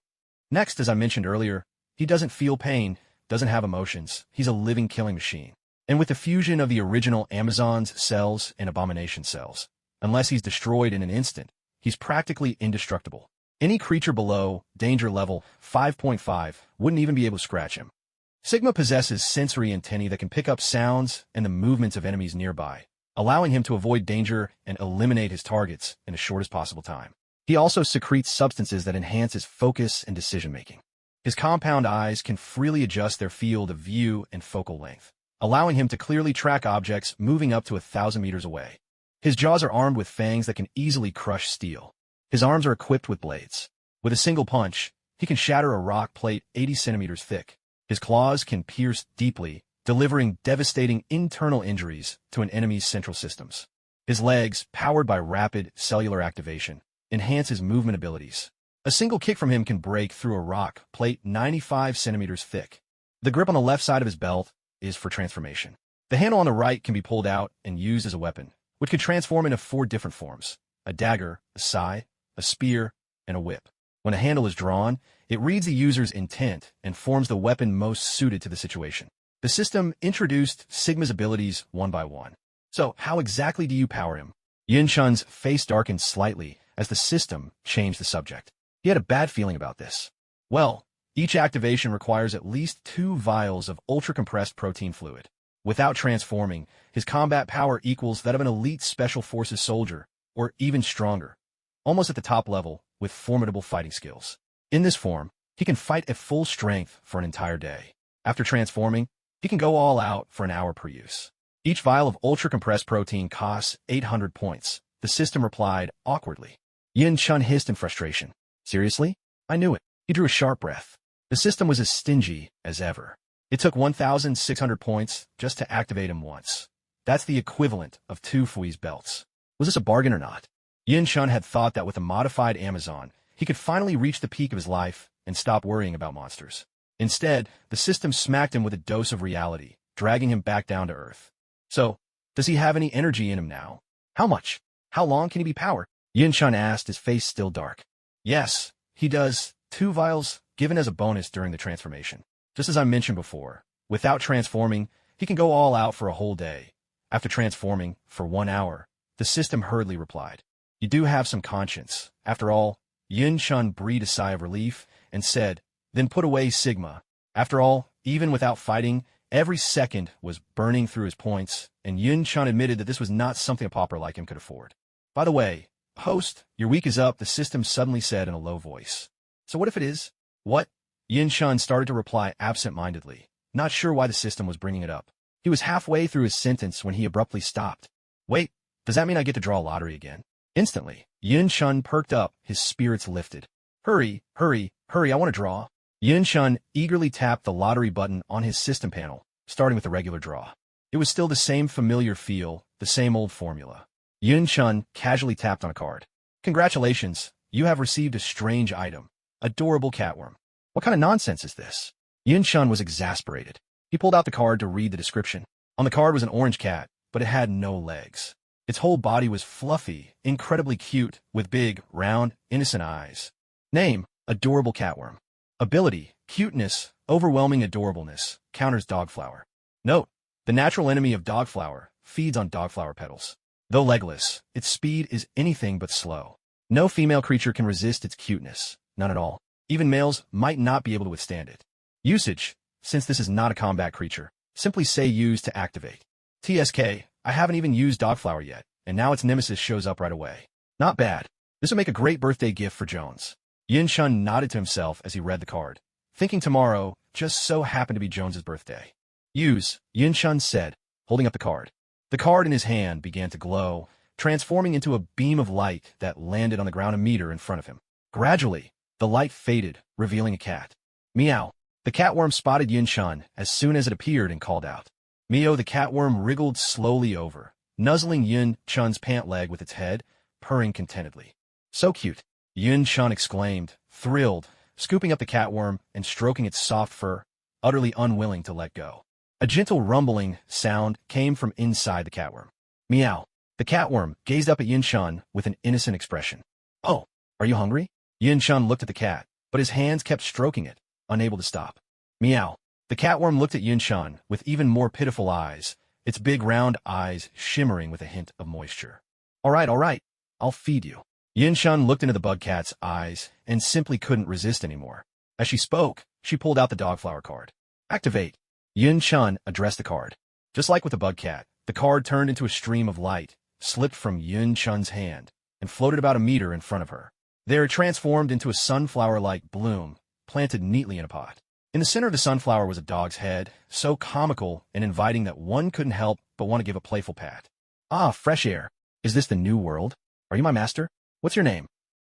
Next, as I mentioned earlier, he doesn't feel pain, doesn't have emotions. He's a living killing machine. And with the fusion of the original Amazon's cells and Abomination cells, unless he's destroyed in an instant, he's practically indestructible. Any creature below danger level 5.5 wouldn't even be able to scratch him. Sigma possesses sensory antennae that can pick up sounds and the movements of enemies nearby, allowing him to avoid danger and eliminate his targets in the shortest possible time. He also secretes substances that enhance his focus and decision-making. His compound eyes can freely adjust their field of view and focal length, allowing him to clearly track objects moving up to 1,000 meters away. His jaws are armed with fangs that can easily crush steel. His arms are equipped with blades. With a single punch, he can shatter a rock plate 80 centimeters thick. His claws can pierce deeply, delivering devastating internal injuries to an enemy's central systems. His legs, powered by rapid cellular activation, enhance his movement abilities. A single kick from him can break through a rock plate 95 centimeters thick. The grip on the left side of his belt is for transformation. The handle on the right can be pulled out and used as a weapon, which can transform into 4 different forms: a dagger, a sai, a spear, and a whip. When a handle is drawn, it reads the user's intent and forms the weapon most suited to the situation. The system introduced Sigma's abilities one by one. So, how exactly do you power him? Yin-chun's face darkened slightly as the system changed the subject. He had a bad feeling about this. Well, each activation requires at least 2 vials of ultra-compressed protein fluid. Without transforming, his combat power equals that of an elite special forces soldier, or even stronger, almost at the top level, with formidable fighting skills. In this form, he can fight at full strength for an entire day. After transforming, he can go all out for an hour per use. Each vial of ultra-compressed protein costs 800 points. The system replied awkwardly. Yin-chun hissed in frustration. Seriously? I knew it. He drew a sharp breath. The system was as stingy as ever. It took 1,600 points just to activate him once. That's the equivalent of 2 Fui's belts. Was this a bargain or not? Yin-chun had thought that with a modified Amazon, he could finally reach the peak of his life and stop worrying about monsters. Instead, the system smacked him with a dose of reality, dragging him back down to earth. So, does he have any energy in him now? How much? How long can he be powered? Yin-chun asked, his face still dark. Yes, he does. 2 vials, given as a bonus during the transformation. Just as I mentioned before, without transforming, he can go all out for a whole day. After transforming, for 1 hour, the system hurriedly replied. You do have some conscience. After all, Yin-chun breathed a sigh of relief and said, then put away Sigma. After all, even without fighting, every second was burning through his points, and Yin-chun admitted that this was not something a pauper like him could afford. By the way, host, your week is up, the system suddenly said in a low voice. So what if it is? What? Yin-chun started to reply absent-mindedly, not sure why the system was bringing it up. He was halfway through his sentence when he abruptly stopped. Wait, does that mean I get to draw a lottery again? Instantly, Yin-chun perked up, his spirits lifted. Hurry, hurry, hurry, I want to draw. Yin-chun eagerly tapped the lottery button on his system panel, starting with the regular draw. It was still the same familiar feel, the same old formula. Yin-chun casually tapped on a card. Congratulations, you have received a strange item. Adorable catworm. What kind of nonsense is this? Yin-chun was exasperated. He pulled out the card to read the description. On the card was an orange cat, but it had no legs. Its whole body was fluffy, incredibly cute, with big, round, innocent eyes. Name, adorable catworm. Ability, cuteness, overwhelming adorableness, counters dogflower. Note, the natural enemy of dogflower feeds on dogflower petals. Though legless, its speed is anything but slow. No female creature can resist its cuteness, none at all. Even males might not be able to withstand it. Usage, since this is not a combat creature, simply say use to activate. TSK, I haven't even used dogflower yet, and now its nemesis shows up right away. Not bad. This would make a great birthday gift for Jones. Yin-chun nodded to himself as he read the card, thinking tomorrow just so happened to be Jones's birthday. Use, Yin-chun said, holding up the card. The card in his hand began to glow, transforming into a beam of light that landed on the ground a meter in front of him. Gradually, the light faded, revealing a cat. Meow. The catworm spotted Yin-chun as soon as it appeared and called out. Mio, the catworm wriggled slowly over, nuzzling Yin-chun's pant leg with its head, purring contentedly. So cute, Yin-chun exclaimed, thrilled, scooping up the catworm and stroking its soft fur, utterly unwilling to let go. A gentle rumbling sound came from inside the catworm. Meow. The catworm gazed up at Yin-chan with an innocent expression. Oh, are you hungry? Yin-chan looked at the cat, but his hands kept stroking it, unable to stop. Meow. The catworm looked at Yin-chan with even more pitiful eyes, its big round eyes shimmering with a hint of moisture. All right, I'll feed you. Yin-chan looked into the bug cat's eyes and simply couldn't resist anymore. As she spoke, she pulled out the dogflower card. Activate. Yin-chan addressed the card. Just like with the bug cat, the card turned into a stream of light, slipped from Yin-chan's hand, and floated about a meter in front of her. There it transformed into a sunflower-like bloom, planted neatly in a pot. In the center of the sunflower was a dog's head, so comical and inviting that one couldn't help but want to give a playful pat. Ah, fresh air. Is this the new world? Are you my master? What's your name?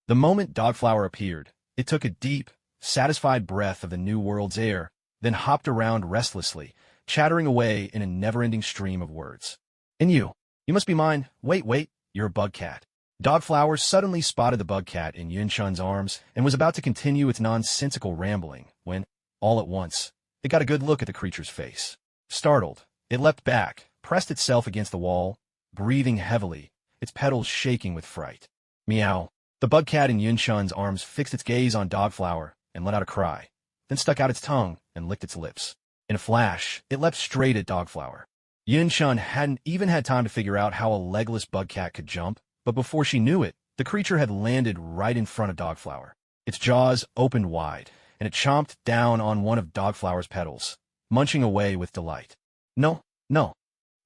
The moment Dogflower appeared, it took a deep, satisfied breath of the new world's air, then hopped around restlessly, chattering away in a never-ending stream of words. And you must be mine. Wait, you're a bug cat. Dogflower suddenly spotted the bug cat in Yin-chan's arms and was about to continue its nonsensical rambling when, all at once, it got a good look at the creature's face. Startled, it leapt back, pressed itself against the wall, breathing heavily, its petals shaking with fright. Meow. The bug cat in Yin-chan's arms fixed its gaze on Dogflower and let out a cry, then stuck out its tongue and licked its lips. In a flash, it leapt straight at Dogflower. Yin-chan hadn't even had time to figure out how a legless bug cat could jump, but before she knew it, the creature had landed right in front of Dogflower. Its jaws opened wide, and it chomped down on one of Dogflower's petals, munching away with delight. No.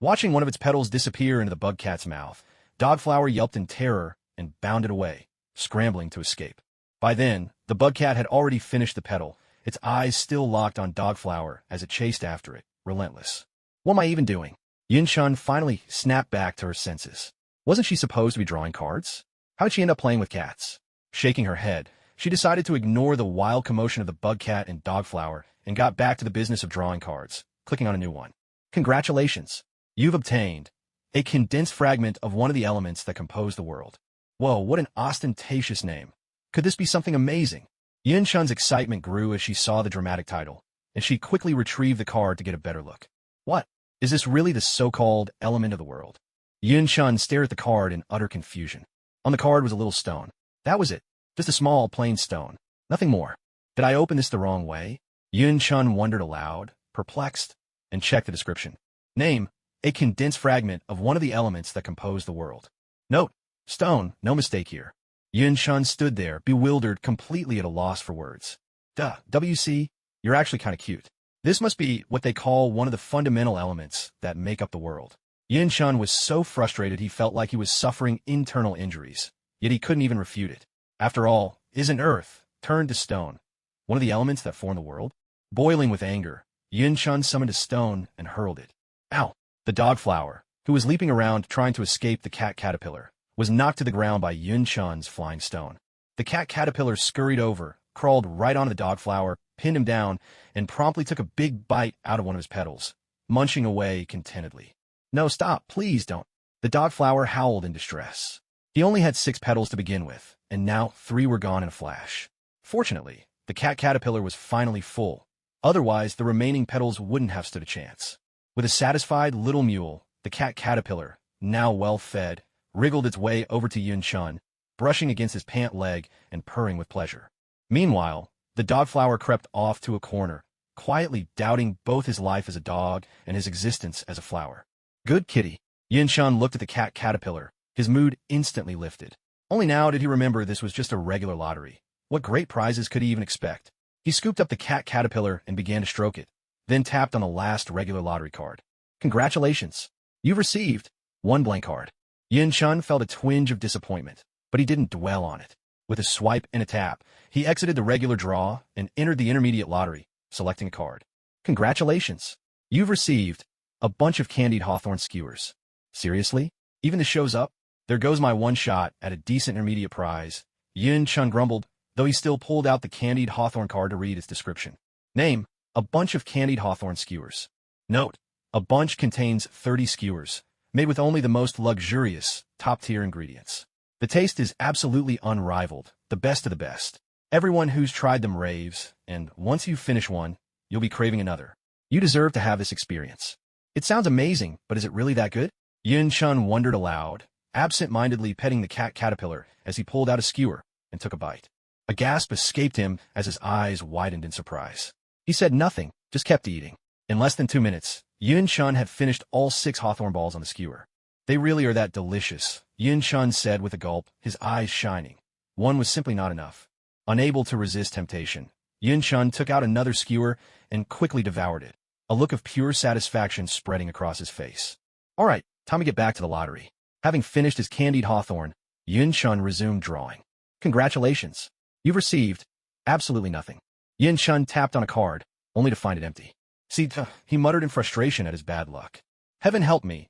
Watching one of its petals disappear into the bug cat's mouth, Dogflower yelped in terror and bounded away, scrambling to escape. By then, the bug cat had already finished the petal, its eyes still locked on Dogflower as it chased after it, relentless. What am I even doing? Yin-chan finally snapped back to her senses. Wasn't she supposed to be drawing cards? How'd she end up playing with cats? Shaking her head, she decided to ignore the wild commotion of the bug cat and Dogflower and got back to the business of drawing cards, clicking on a new one. Congratulations! You've obtained a condensed fragment of one of the elements that compose the world. Whoa, what an ostentatious name. Could this be something amazing? Yin-chan's excitement grew as she saw the dramatic title, and she quickly retrieved the card to get a better look. What? Is this really the so-called element of the world? Yin-chan stared at the card in utter confusion. On the card was a little stone. That was it. Just a small, plain stone. Nothing more. Did I open this the wrong way? Yin-chan wondered aloud, perplexed, and checked the description. Name: a condensed fragment of one of the elements that compose the world. Note: stone, no mistake here. Yin-chan stood there, bewildered, completely at a loss for words. Duh, WC, you're actually kind of cute. This must be what they call one of the fundamental elements that make up the world. Yin-chan was so frustrated he felt like he was suffering internal injuries, yet he couldn't even refute it. After all, isn't earth, turned to stone, one of the elements that form the world? Boiling with anger, Yin-chan summoned a stone and hurled it. Ow! The Dogflower, who was leaping around trying to escape the cat caterpillar, was knocked to the ground by Yin-chan's flying stone. The cat caterpillar scurried over, crawled right onto the Dogflower, pinned him down, and promptly took a big bite out of one of his petals, munching away contentedly. No, stop, please don't. The Dogflower howled in distress. He only had 6 petals to begin with, and now 3 were gone in a flash. Fortunately, the cat caterpillar was finally full. Otherwise, the remaining petals wouldn't have stood a chance. With a satisfied little mule, the cat caterpillar, now well fed, wriggled its way over to Yin-chan, brushing against his pant leg and purring with pleasure. Meanwhile, the Dogflower crept off to a corner, quietly doubting both his life as a dog and his existence as a flower. Good kitty. Yin-chan looked at the cat caterpillar, his mood instantly lifted. Only now did he remember this was just a regular lottery. What great prizes could he even expect? He scooped up the cat caterpillar and began to stroke it, then tapped on the last regular lottery card. Congratulations! You've received 1 blank card. Yin-chan felt a twinge of disappointment, but he didn't dwell on it. With a swipe and a tap, he exited the regular draw and entered the intermediate lottery, selecting a card. Congratulations! You've received a bunch of candied hawthorn skewers. Seriously? Even this shows up? There goes my one shot at a decent intermediate prize. Yin-chan grumbled, though he still pulled out the candied hawthorn card to read its description. Name: a bunch of candied hawthorn skewers. Note: a bunch contains 30 skewers, made with only the most luxurious, top-tier ingredients. The taste is absolutely unrivaled, the best of the best. Everyone who's tried them raves, and once you finish one, you'll be craving another. You deserve to have this experience. It sounds amazing, but is it really that good? Yun-chun wondered aloud, absent-mindedly petting the cat caterpillar as he pulled out a skewer and took a bite. A gasp escaped him as his eyes widened in surprise. He said nothing, just kept eating. In less than 2 minutes, Yun-chun had finished all 6 hawthorn balls on the skewer. They really are that delicious, Yun-chun said with a gulp, his eyes shining. One was simply not enough. Unable to resist temptation, Yun-chun took out another skewer and quickly devoured it, a look of pure satisfaction spreading across his face. All right, time to get back to the lottery. Having finished his candied hawthorn, Yun-chun resumed drawing. Congratulations. You've received absolutely nothing. Yun-chun tapped on a card, only to find it empty. See, he muttered in frustration at his bad luck. Heaven help me.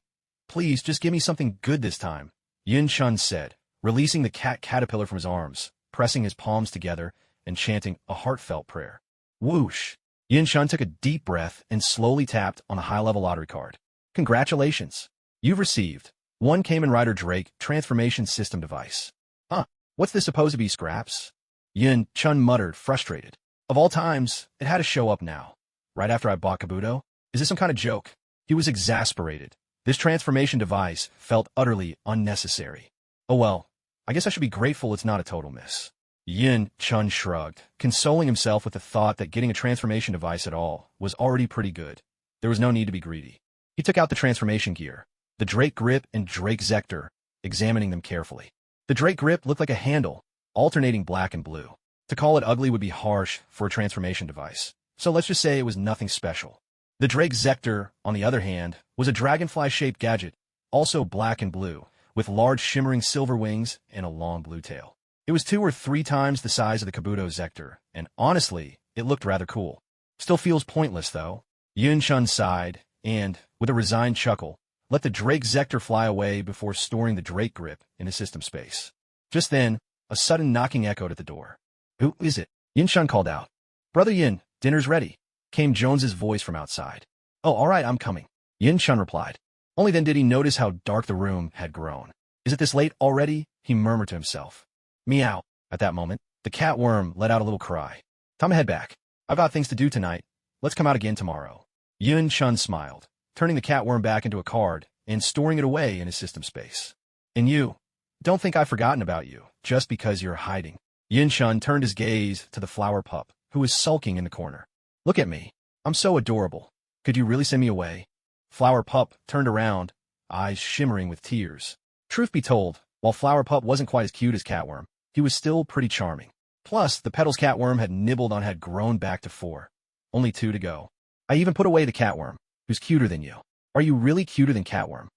Please, just give me something good this time, Yun-chun said, releasing the cat caterpillar from his arms, pressing his palms together, and chanting a heartfelt prayer. Whoosh! Yun-chun took a deep breath and slowly tapped on the high-level lottery card. Congratulations! You've received 1 Kamen Rider Drake Transformation System device. Huh, what's this supposed to be, scraps? Yun-chun muttered, frustrated. Of all times, it had to show up now. Right after I bought Kabuto? Is this some kind of joke? He was exasperated. This transformation device felt utterly unnecessary. Oh well, I guess I should be grateful it's not a total miss. Yun-chun shrugged, consoling himself with the thought that getting a transformation device at all was already pretty good. There was no need to be greedy. He took out the transformation gear, the Drake Grip and Drake Zector, examining them carefully. The Drake Grip looked like a handle, alternating black and blue. To call it ugly would be harsh for a transformation device, so let's just say it was nothing special. The Drake Zector, on the other hand, was a dragonfly-shaped gadget, also black and blue, with large shimmering silver wings and a long blue tail. It was 2 or 3 times the size of the Kabuto Zector, and honestly, it looked rather cool. Still feels pointless, though. Yun-chun sighed, and, with a resigned chuckle, let the Drake Zector fly away before storing the Drake Grip in his system space. Just then, a sudden knocking echoed at the door. Who is it? Yun-chun called out. Brother Yin, dinner's ready, came Jones's voice from outside. Oh, all right, I'm coming, Yun-chun replied. Only then did he notice how dark the room had grown. Is it this late already? He murmured to himself. Meow. At that moment, the cat worm let out a little cry. Time to head back. I've got things to do tonight. Let's come out again tomorrow. Yun-chun smiled, turning the cat worm back into a card and storing it away in his system space. And you, don't think I've forgotten about you, just because you're hiding. Yun-chun turned his gaze to the flower pup, who was sulking in the corner. Look at me. I'm so adorable. Could you really send me away? Flower pup turned around, eyes shimmering with tears. Truth be told, while Flower Pup wasn't quite as cute as Catworm, he was still pretty charming. Plus, the Petals Catworm had nibbled on had grown back to 4. Only 2 to go. I even put away the Catworm, who's cuter than you. Are you really cuter than Catworm?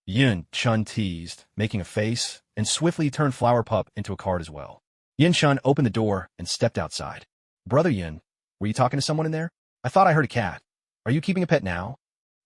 Yun-chun teased, making a face, and swiftly turned Flower Pup into a card as well. Yun-chun opened the door and stepped outside. Brother Yun, were you talking to someone in there? I thought I heard a cat. Are you keeping a pet now?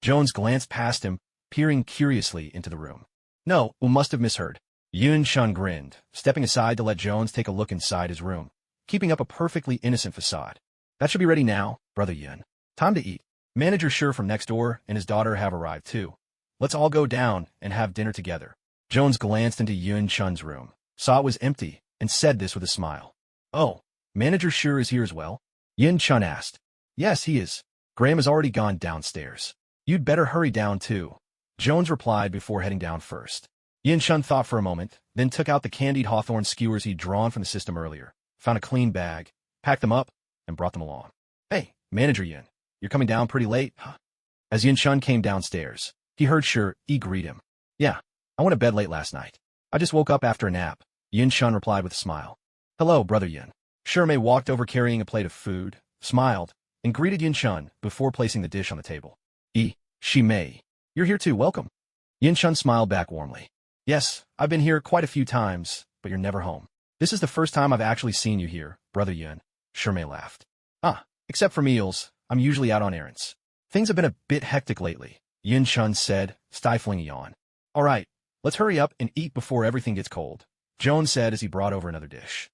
Jones glanced past him, peering curiously into the room. No, we must have misheard. Yun-chun grinned, stepping aside to let Jones take a look inside his room, keeping up a perfectly innocent facade. That should be ready now, Brother Yun. Time to eat. Manager Sure from next door and his daughter have arrived too. Let's all go down and have dinner together. Jones glanced into Yun-chun's room, saw it was empty, and said this with a smile. Oh, Manager Sure is here as well? Yun-chun asked. Yes, he is. Graham has already gone downstairs. You'd better hurry down too. Jones replied before heading down first. Yun-chun thought for a moment, then took out the candied hawthorn skewers he'd drawn from the system earlier, found a clean bag, packed them up, and brought them along. Hey, Manager Yun, you're coming down pretty late, huh? As Yun-chun came downstairs, he heard Sure greet him. Yeah, I went to bed late last night. I just woke up after a nap, Yun-chun replied with a smile. Hello, Brother Yun. Sure walked over carrying a plate of food, smiled, and greeted Yun-chun before placing the dish on the table. Shimei, you're here too, welcome. Yun-chun smiled back warmly. Yes, I've been here quite a few times, but you're never home. This is the first time I've actually seen you here, Brother Yun, Shimei laughed. Except for meals, I'm usually out on errands. Things have been a bit hectic lately, Yun-chun said, stifling a yawn. All right, let's hurry up and eat before everything gets cold, Jones said as he brought over another dish.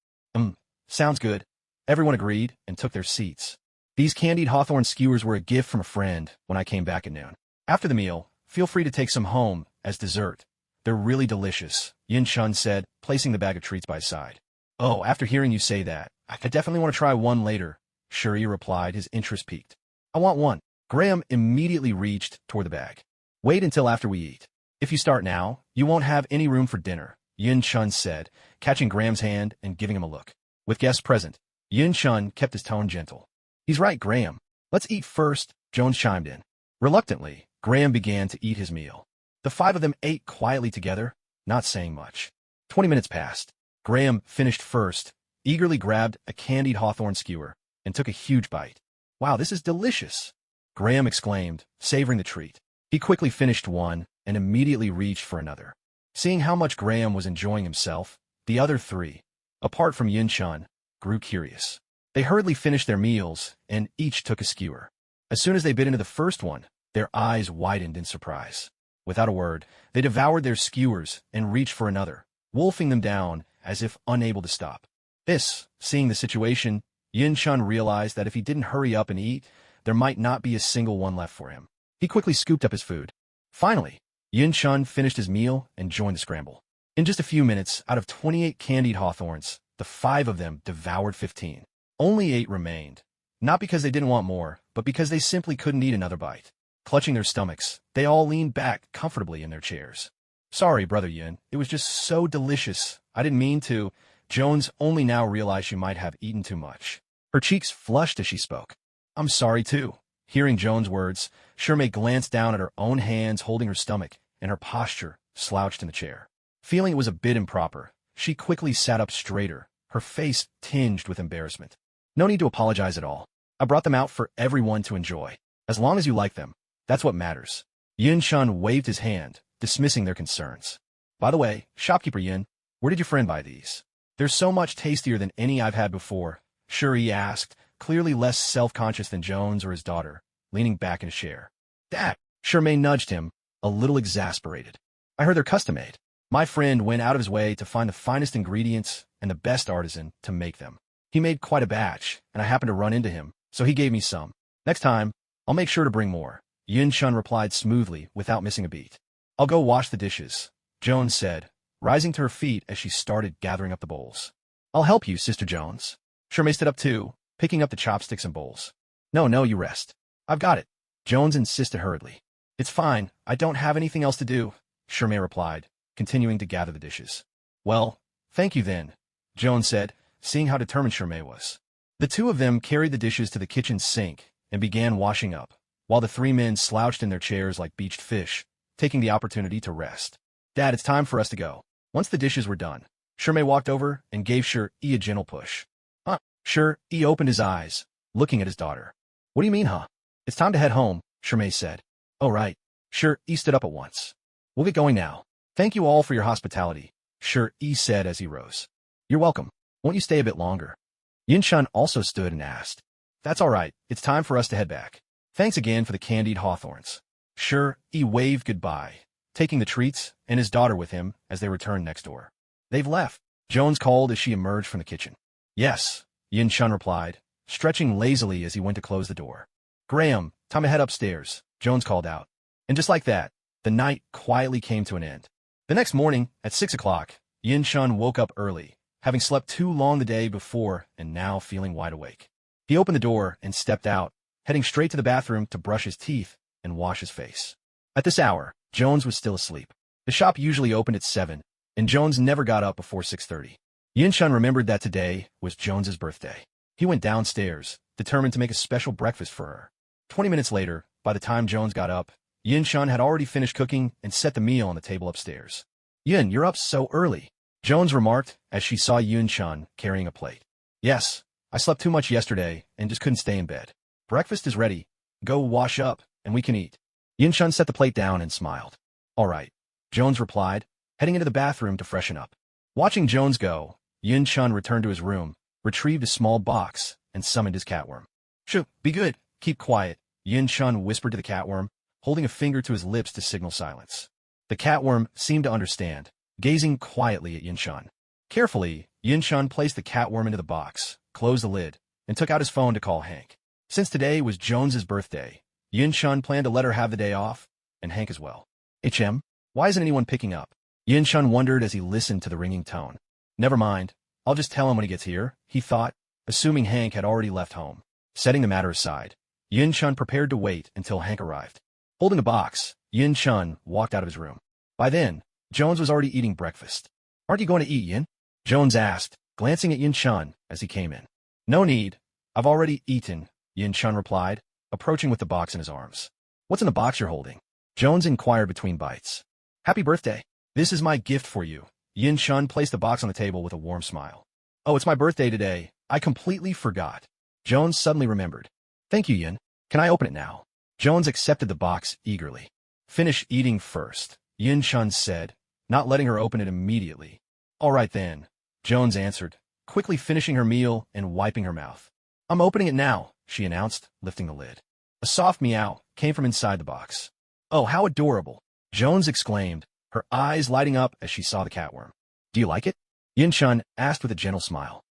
Sounds good. Everyone agreed and took their seats. These candied hawthorn skewers were a gift from a friend when I came back at noon. After the meal, feel free to take some home as dessert. They're really delicious, Yun-chun said, placing the bag of treats by his side. Oh, after hearing you say that, I definitely want to try one later, Shuri replied, his interest piqued. I want one. Graham immediately reached toward the bag. Wait until after we eat. If you start now, you won't have any room for dinner, Yin Chun said, catching Graham's hand and giving him a look. With guests present, Yin Chun kept his tone gentle. He's right, Graham. Let's eat first, Jones chimed in. Reluctantly, Graham began to eat his meal. The five of them ate quietly together, not saying much. 20 minutes passed. Graham finished first, eagerly grabbed a candied hawthorn skewer, and took a huge bite. Wow, this is delicious, Graham exclaimed, savoring the treat. He quickly finished one and immediately reached for another. Seeing how much Graham was enjoying himself, the other three, apart from Yin Chun, grew curious. They hurriedly finished their meals, and each took a skewer. As soon as they bit into the first one, their eyes widened in surprise. Without a word, they devoured their skewers and reached for another, wolfing them down as if unable to stop. Seeing the situation, Yin Chun realized that if he didn't hurry up and eat, there might not be a single one left for him. He quickly scooped up his food. Finally, Yin Chun finished his meal and joined the scramble. In just a few minutes, out of 28 candied hawthorns, the five of them devoured 15. Only 8 remained, not because they didn't want more, but because they simply couldn't eat another bite. Clutching their stomachs, they all leaned back comfortably in their chairs. Sorry, Brother Yin, it was just so delicious. I didn't mean to. Jones only now realized she might have eaten too much. Her cheeks flushed as she spoke. I'm sorry, too. Hearing Jones' words, Shermay glanced down at her own hands holding her stomach and her posture slouched in the chair. Feeling it was a bit improper, she quickly sat up straighter, her face tinged with embarrassment. No need to apologize at all. I brought them out for everyone to enjoy. As long as you like them, that's what matters. Yin Chun waved his hand, dismissing their concerns. By the way, shopkeeper Yin, where did your friend buy these? They're so much tastier than any I've had before, Shuri asked, clearly less self-conscious than Jones or his daughter, leaning back in his chair. Dad, Shermay nudged him, a little exasperated. I heard they're custom-made. My friend went out of his way to find the finest ingredients and the best artisan to make them. He made quite a batch, and I happened to run into him, so he gave me some. Next time, I'll make sure to bring more, Yin Chun replied smoothly without missing a beat. I'll go wash the dishes, Jones said, rising to her feet as she started gathering up the bowls. I'll help you, Sister Jones. Shermay stood up too, picking up the chopsticks and bowls. No, you rest. I've got it, Jones insisted hurriedly. It's fine, I don't have anything else to do, Shermay replied, continuing to gather the dishes. Well, thank you then, Jones said, seeing how determined Shermay was. The two of them carried the dishes to the kitchen sink and began washing up, while the three men slouched in their chairs like beached fish, taking the opportunity to rest. Dad, it's time for us to go. Once the dishes were done, Shermay walked over and gave Sher-E a gentle push. Sher-E opened his eyes, looking at his daughter. What do you mean, huh? It's time to head home, Shermay said. Oh, right. Sher-E stood up at once. We'll get going now. Thank you all for your hospitality, Sher-E said as he rose. You're welcome. Won't you stay a bit longer? Yin Chun also stood and asked. That's all right. It's time for us to head back. Thanks again for the candied hawthorns. Sher-E waved goodbye, taking the treats and his daughter with him as they returned next door. They've left, Jones called as she emerged from the kitchen. Yes, Yin Chun replied, stretching lazily as he went to close the door. Graham, time to head upstairs, Jones called out. And just like that, the night quietly came to an end. The next morning, at 6 o'clock, Yin Chun woke up early, having slept too long the day before and now feeling wide awake. He opened the door and stepped out, heading straight to the bathroom to brush his teeth and wash his face. At this hour, Jones was still asleep. The shop usually opened at 7, and Jones never got up before 6:30. Yin Chun remembered that today was Jones's birthday. He went downstairs, determined to make a special breakfast for her. 20 minutes later, by the time Jones got up, Yin Chun had already finished cooking and set the meal on the table upstairs. Yin, you're up so early, Jones remarked as she saw Yin Chun carrying a plate. Yes, I slept too much yesterday and just couldn't stay in bed. Breakfast is ready. Go wash up, and we can eat. Yin Chun set the plate down and smiled. All right, Jones replied, heading into the bathroom to freshen up. Watching Jones go, Yin Chun returned to his room, retrieved a small box, and summoned his catworm. Shh, be good, keep quiet, Yin Chun whispered to the catworm, holding a finger to his lips to signal silence. The catworm seemed to understand, gazing quietly at Yin Chun. Carefully, Yin Chun placed the catworm into the box, closed the lid, and took out his phone to call Hank. Since today was Jones's birthday, Yin Chun planned to let her have the day off, and Hank as well. Why isn't anyone picking up? Yin Chun wondered as he listened to the ringing tone. Never mind, I'll just tell him when he gets here, he thought, assuming Hank had already left home. Setting the matter aside, Yin-chun prepared to wait until Hank arrived. Holding a box, Yin-chun walked out of his room. By then, Jones was already eating breakfast. "Aren't you going to eat, Yin?" Jones asked, glancing at Yin-chun as he came in. "No need. I've already eaten," Yin-chun replied, approaching with the box in his arms. "What's in the box you're holding?" Jones inquired between bites. "Happy birthday. This is my gift for you." Yin-chun placed the box on the table with a warm smile. "Oh, it's my birthday today. I completely forgot." Jones suddenly remembered. "Thank you, Yin. Can I open it now?" Jones accepted the box eagerly. "Finish eating first," Yin-chun said, not letting her open it immediately. "All right then," Jones answered, quickly finishing her meal and wiping her mouth. "I'm opening it now," she announced, lifting the lid. A soft meow came from inside the box. "Oh, how adorable," Jones exclaimed, her eyes lighting up as she saw the catworm. "Do you like it?" Yin-chun asked with a gentle smile.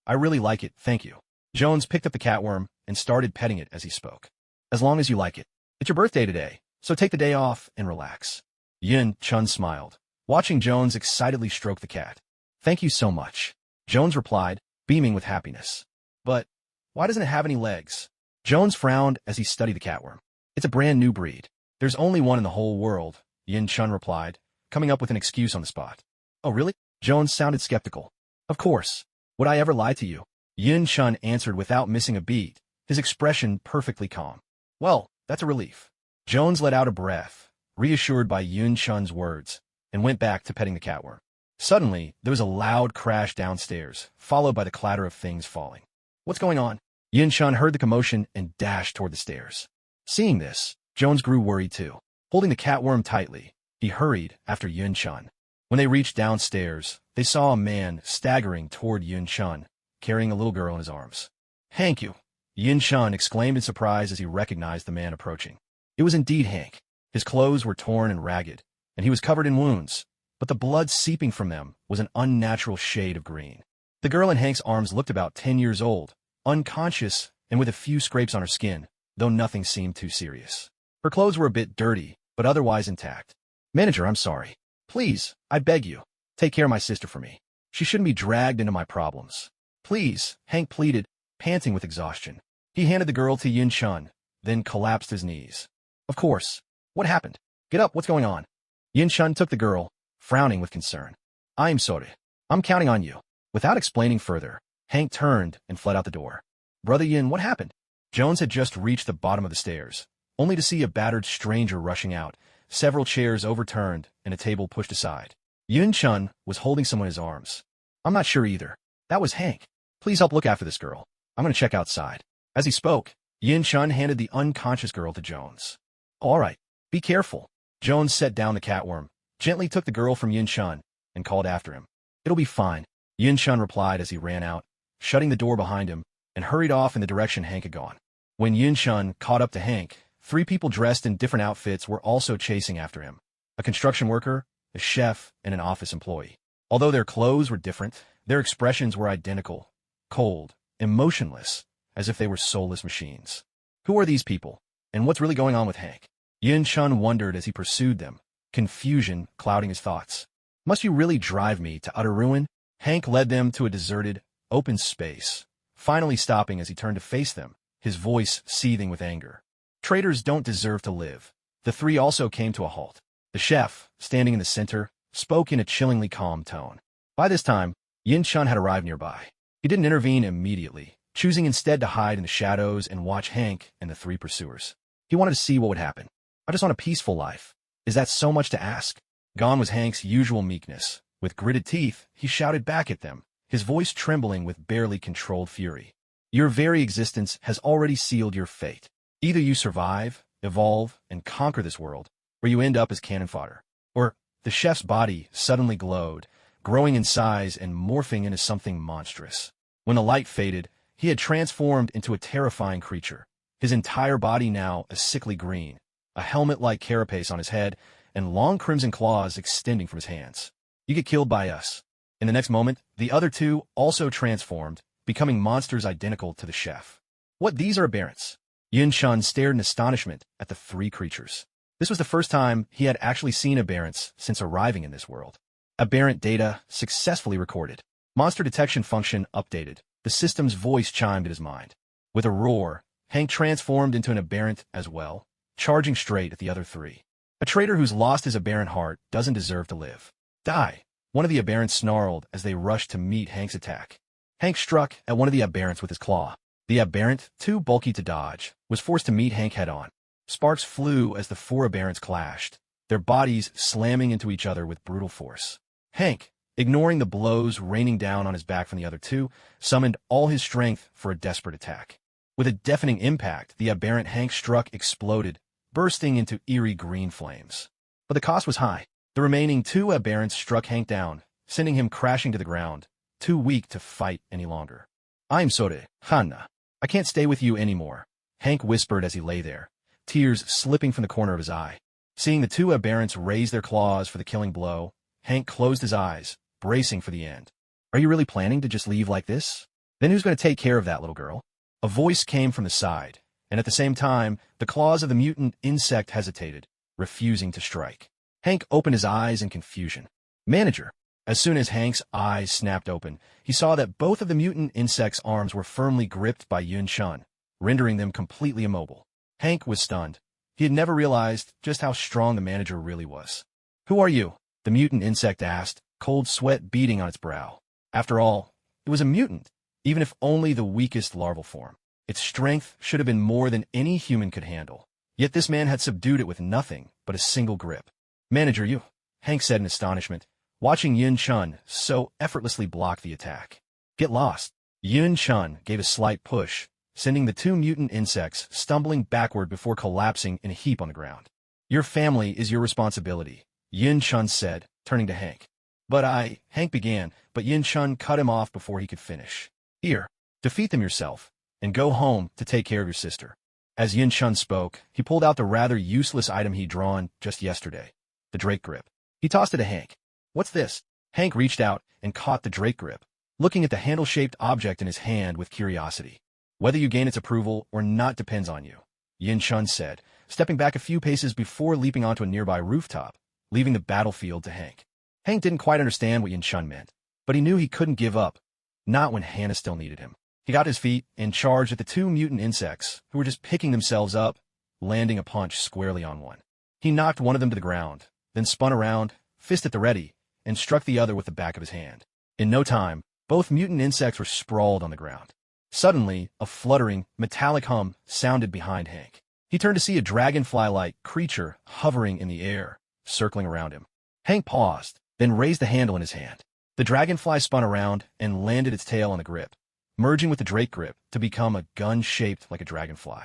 I really like it, thank you." Jones picked up the catworm and started petting it as he spoke. "As long as you like it. It's your birthday today, so take the day off and relax." Yin-chun smiled, watching Jones excitedly stroke the cat. "Thank you so much," Jones replied, beaming with happiness. "But why doesn't it have any legs?" Jones frowned as he studied the catworm. "It's a brand new breed. There's only one in the whole world," Yin-chun replied, coming up with an excuse on the spot. "Oh, really?" Jones sounded skeptical. "Of course. Would I ever lie to you?" Yin-chun answered without missing a beat, his expression perfectly calm. "Well, that's a relief." Jones let out a breath, reassured by Yin-chun's words, and went back to petting the catworm. Suddenly, there was a loud crash downstairs, followed by the clatter of things falling. "What's going on?" Yin-chun heard the commotion and dashed toward the stairs. Seeing this, Jones grew worried too. Holding the catworm tightly, he hurried after Yin-chun. When they reached downstairs, they saw a man staggering toward Yin-chun, carrying a little girl in his arms. "Hank, you!" Yin-chun exclaimed in surprise as he recognized the man approaching. It was indeed Hank. His clothes were torn and ragged, and he was covered in wounds, but the blood seeping from them was an unnatural shade of green. The girl in Hank's arms looked about 10 years old, unconscious and with a few scrapes on her skin, though nothing seemed too serious. Her clothes were a bit dirty, but otherwise intact. "Manager, I'm sorry. Please, I beg you, take care of my sister for me. She shouldn't be dragged into my problems. Please," Hank pleaded, panting with exhaustion. He handed the girl to Yin-chun, then collapsed his knees. "Of course. What happened? Get up, what's going on?" Yin-chun took the girl, frowning with concern. "I'm sorry. I'm counting on you." Without explaining further, Hank turned and fled out the door. "Brother Yin, what happened?" Jones had just reached the bottom of the stairs, only to see a battered stranger rushing out, several chairs overturned and a table pushed aside. Yin-chun was holding someone in his arms. "I'm not sure either. That was Hank. Please help look after this girl. I'm going to check outside." As he spoke, Yin-chun handed the unconscious girl to Jones. "All right, be careful." Jones set down the catworm, gently took the girl from Yin-chun, and called after him. "It'll be fine," Yin-chun replied as he ran out, shutting the door behind him, and hurried off in the direction Hank had gone. When Yin-chun caught up to Hank, 3 people dressed in different outfits were also chasing after him. A construction worker, a chef, and an office employee. Although their clothes were different, their expressions were identical, cold, emotionless, as if they were soulless machines. Who are these people, and what's really going on with Hank? Yin-chun wondered as he pursued them, confusion clouding his thoughts. "Must you really drive me to utter ruin?" Hank led them to a deserted, open space, finally stopping as he turned to face them, his voice seething with anger. "Traitors don't deserve to live." The 3 also came to a halt. The chef, standing in the center, spoke in a chillingly calm tone. By this time, Yin-chun had arrived nearby. He didn't intervene immediately, choosing instead to hide in the shadows and watch Hank and the 3 pursuers. He wanted to see what would happen. "I just want a peaceful life. Is that so much to ask?" Gone was Hank's usual meekness. With gritted teeth, he shouted back at them, his voice trembling with barely controlled fury. "Your very existence has already sealed your fate. Either you survive, evolve, and conquer this world, or you end up as cannon fodder." Or, the chef's body suddenly glowed, growing in size and morphing into something monstrous. When the light faded, he had transformed into a terrifying creature, his entire body now a sickly green, a helmet-like carapace on his head, and long crimson claws extending from his hands. "You get killed by us." In the next moment, the other 2 also transformed, becoming monsters identical to the chef. "What, these are aberrants?" Yin-chun stared in astonishment at the 3 creatures. This was the first time he had actually seen aberrants since arriving in this world. Aberrant data successfully recorded. Monster detection function updated. The system's voice chimed in his mind. With a roar, Hank transformed into an aberrant as well, charging straight at the other three. A traitor who's lost his aberrant heart doesn't deserve to live. Die! One of the aberrants snarled as they rushed to meet Hank's attack. Hank struck at one of the aberrants with his claw. The aberrant, too bulky to dodge, was forced to meet Hank head-on. Sparks flew as the four aberrants clashed, their bodies slamming into each other with brutal force. Hank, ignoring the blows raining down on his back from the other two, summoned all his strength for a desperate attack. With a deafening impact, the aberrant Hank struck exploded, bursting into eerie green flames. But the cost was high. The remaining two aberrants struck Hank down, sending him crashing to the ground, too weak to fight any longer. I'm sorry, Hanna. I can't stay with you anymore, Hank whispered as he lay there, tears slipping from the corner of his eye. Seeing the two aberrants raise their claws for the killing blow, Hank closed his eyes, bracing for the end. Are you really planning to just leave like this? Then who's going to take care of that little girl? A voice came from the side, and at the same time, the claws of the mutant insect hesitated, refusing to strike. Hank opened his eyes in confusion. Manager! As soon as Hank's eyes snapped open, he saw that both of the mutant insect's arms were firmly gripped by Yun Shun, rendering them completely immobile. Hank was stunned. He had never realized just how strong the manager really was. Who are you? The mutant insect asked, cold sweat beading on its brow. After all, it was a mutant, even if only the weakest larval form. Its strength should have been more than any human could handle. Yet this man had subdued it with nothing but a single grip. Manager, you, Hank said in astonishment, watching Yun Shun so effortlessly block the attack. Get lost. Yun Shun gave a slight push, sending the two mutant insects stumbling backward before collapsing in a heap on the ground. Your family is your responsibility, Yun Shun said, turning to Hank. Hank began, but Yun Shun cut him off before he could finish. Here, defeat them yourself, and go home to take care of your sister. As Yun Shun spoke, he pulled out the rather useless item he'd drawn just yesterday, the Drake grip. He tossed it to Hank. What's this? Hank reached out and caught the Drake grip, looking at the handle-shaped object in his hand with curiosity. Whether you gain its approval or not depends on you, Yun Shun said, stepping back a few paces before leaping onto a nearby rooftop, leaving the battlefield to Hank. Hank didn't quite understand what Yun Shun meant, but he knew he couldn't give up, not when Hannah still needed him. He got his feet and charged at the two mutant insects, who were just picking themselves up, landing a punch squarely on one. He knocked one of them to the ground, then spun around, fist at the ready, and struck the other with the back of his hand. In no time, both mutant insects were sprawled on the ground. Suddenly, a fluttering, metallic hum sounded behind Hank. He turned to see a dragonfly-like creature hovering in the air, circling around him. Hank paused, then raised the handle in his hand. The dragonfly spun around and landed its tail on the grip, merging with the Drake grip to become a gun shaped like a dragonfly.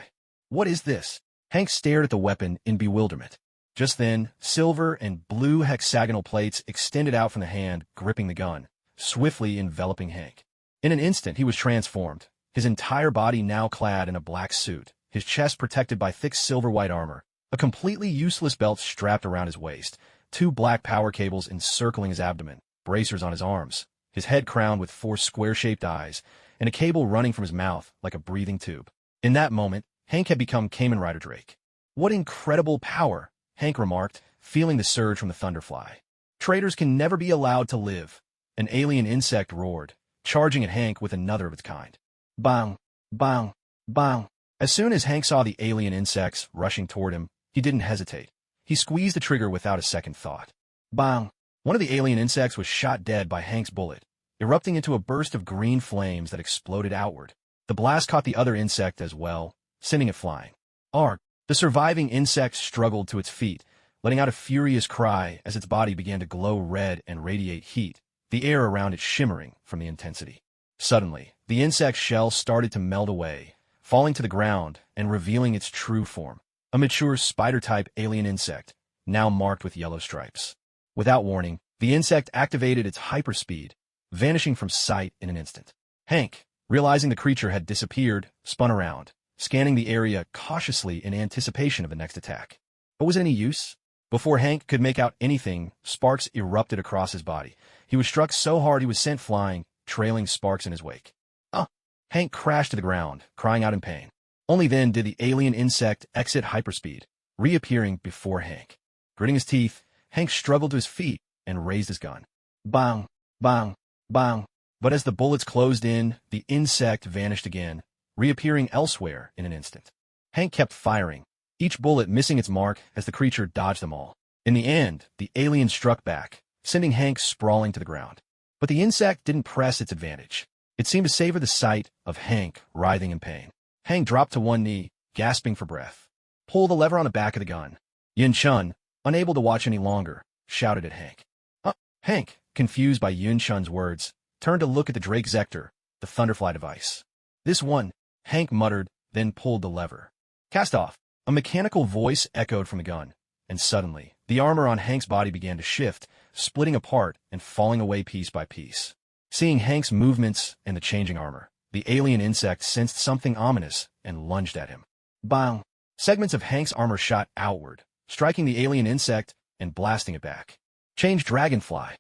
What is this? Hank stared at the weapon in bewilderment. Just then, silver and blue hexagonal plates extended out from the hand gripping the gun, swiftly enveloping Hank. In an instant, he was transformed, his entire body now clad in a black suit, his chest protected by thick silver-white armor, a completely useless belt strapped around his waist, two black power cables encircling his abdomen, bracers on his arms, his head crowned with four square-shaped eyes, and a cable running from his mouth like a breathing tube. In that moment, Hank had become Kamen Rider Drake. What incredible power, Hank remarked, feeling the surge from the thunderfly. Traitors can never be allowed to live. An alien insect roared, charging at Hank with another of its kind. Bang! Bang! Bang! As soon as Hank saw the alien insects rushing toward him, he didn't hesitate. He squeezed the trigger without a second thought. Bang! One of the alien insects was shot dead by Hank's bullet, erupting into a burst of green flames that exploded outward. The blast caught the other insect as well, sending it flying. Arg! The surviving insect struggled to its feet, letting out a furious cry as its body began to glow red and radiate heat, the air around it shimmering from the intensity. Suddenly, the insect's shell started to melt away, falling to the ground and revealing its true form, a mature spider-type alien insect, now marked with yellow stripes. Without warning, the insect activated its hyperspeed, vanishing from sight in an instant. Hank, realizing the creature had disappeared, spun around, scanning the area cautiously in anticipation of the next attack. But was it any use? Before Hank could make out anything, sparks erupted across his body. He was struck so hard he was sent flying, trailing sparks in his wake. Hank crashed to the ground, crying out in pain. Only then did the alien insect exit hyperspeed, reappearing before Hank. Gritting his teeth, Hank struggled to his feet and raised his gun. Bang! Bang! Bang! But as the bullets closed in, the insect vanished again, reappearing elsewhere in an instant. Hank kept firing, each bullet missing its mark as the creature dodged them all. In the end, the alien struck back, sending Hank sprawling to the ground. But the insect didn't press its advantage. It seemed to savor the sight of Hank writhing in pain. Hank dropped to one knee, gasping for breath. Pull the lever on the back of the gun. Yun-chun, unable to watch any longer, shouted at Hank. Hank, confused by Yun-chun's words, turned to look at the Drake Zector, the Thunderfly device. This one, Hank muttered, then pulled the lever. Cast off. A mechanical voice echoed from the gun, and suddenly, the armor on Hank's body began to shift, splitting apart and falling away piece by piece. Seeing Hank's movements and the changing armor, the alien insect sensed something ominous and lunged at him. Bang! Segments of Hank's armor shot outward, striking the alien insect and blasting it back. Change Dragonfly.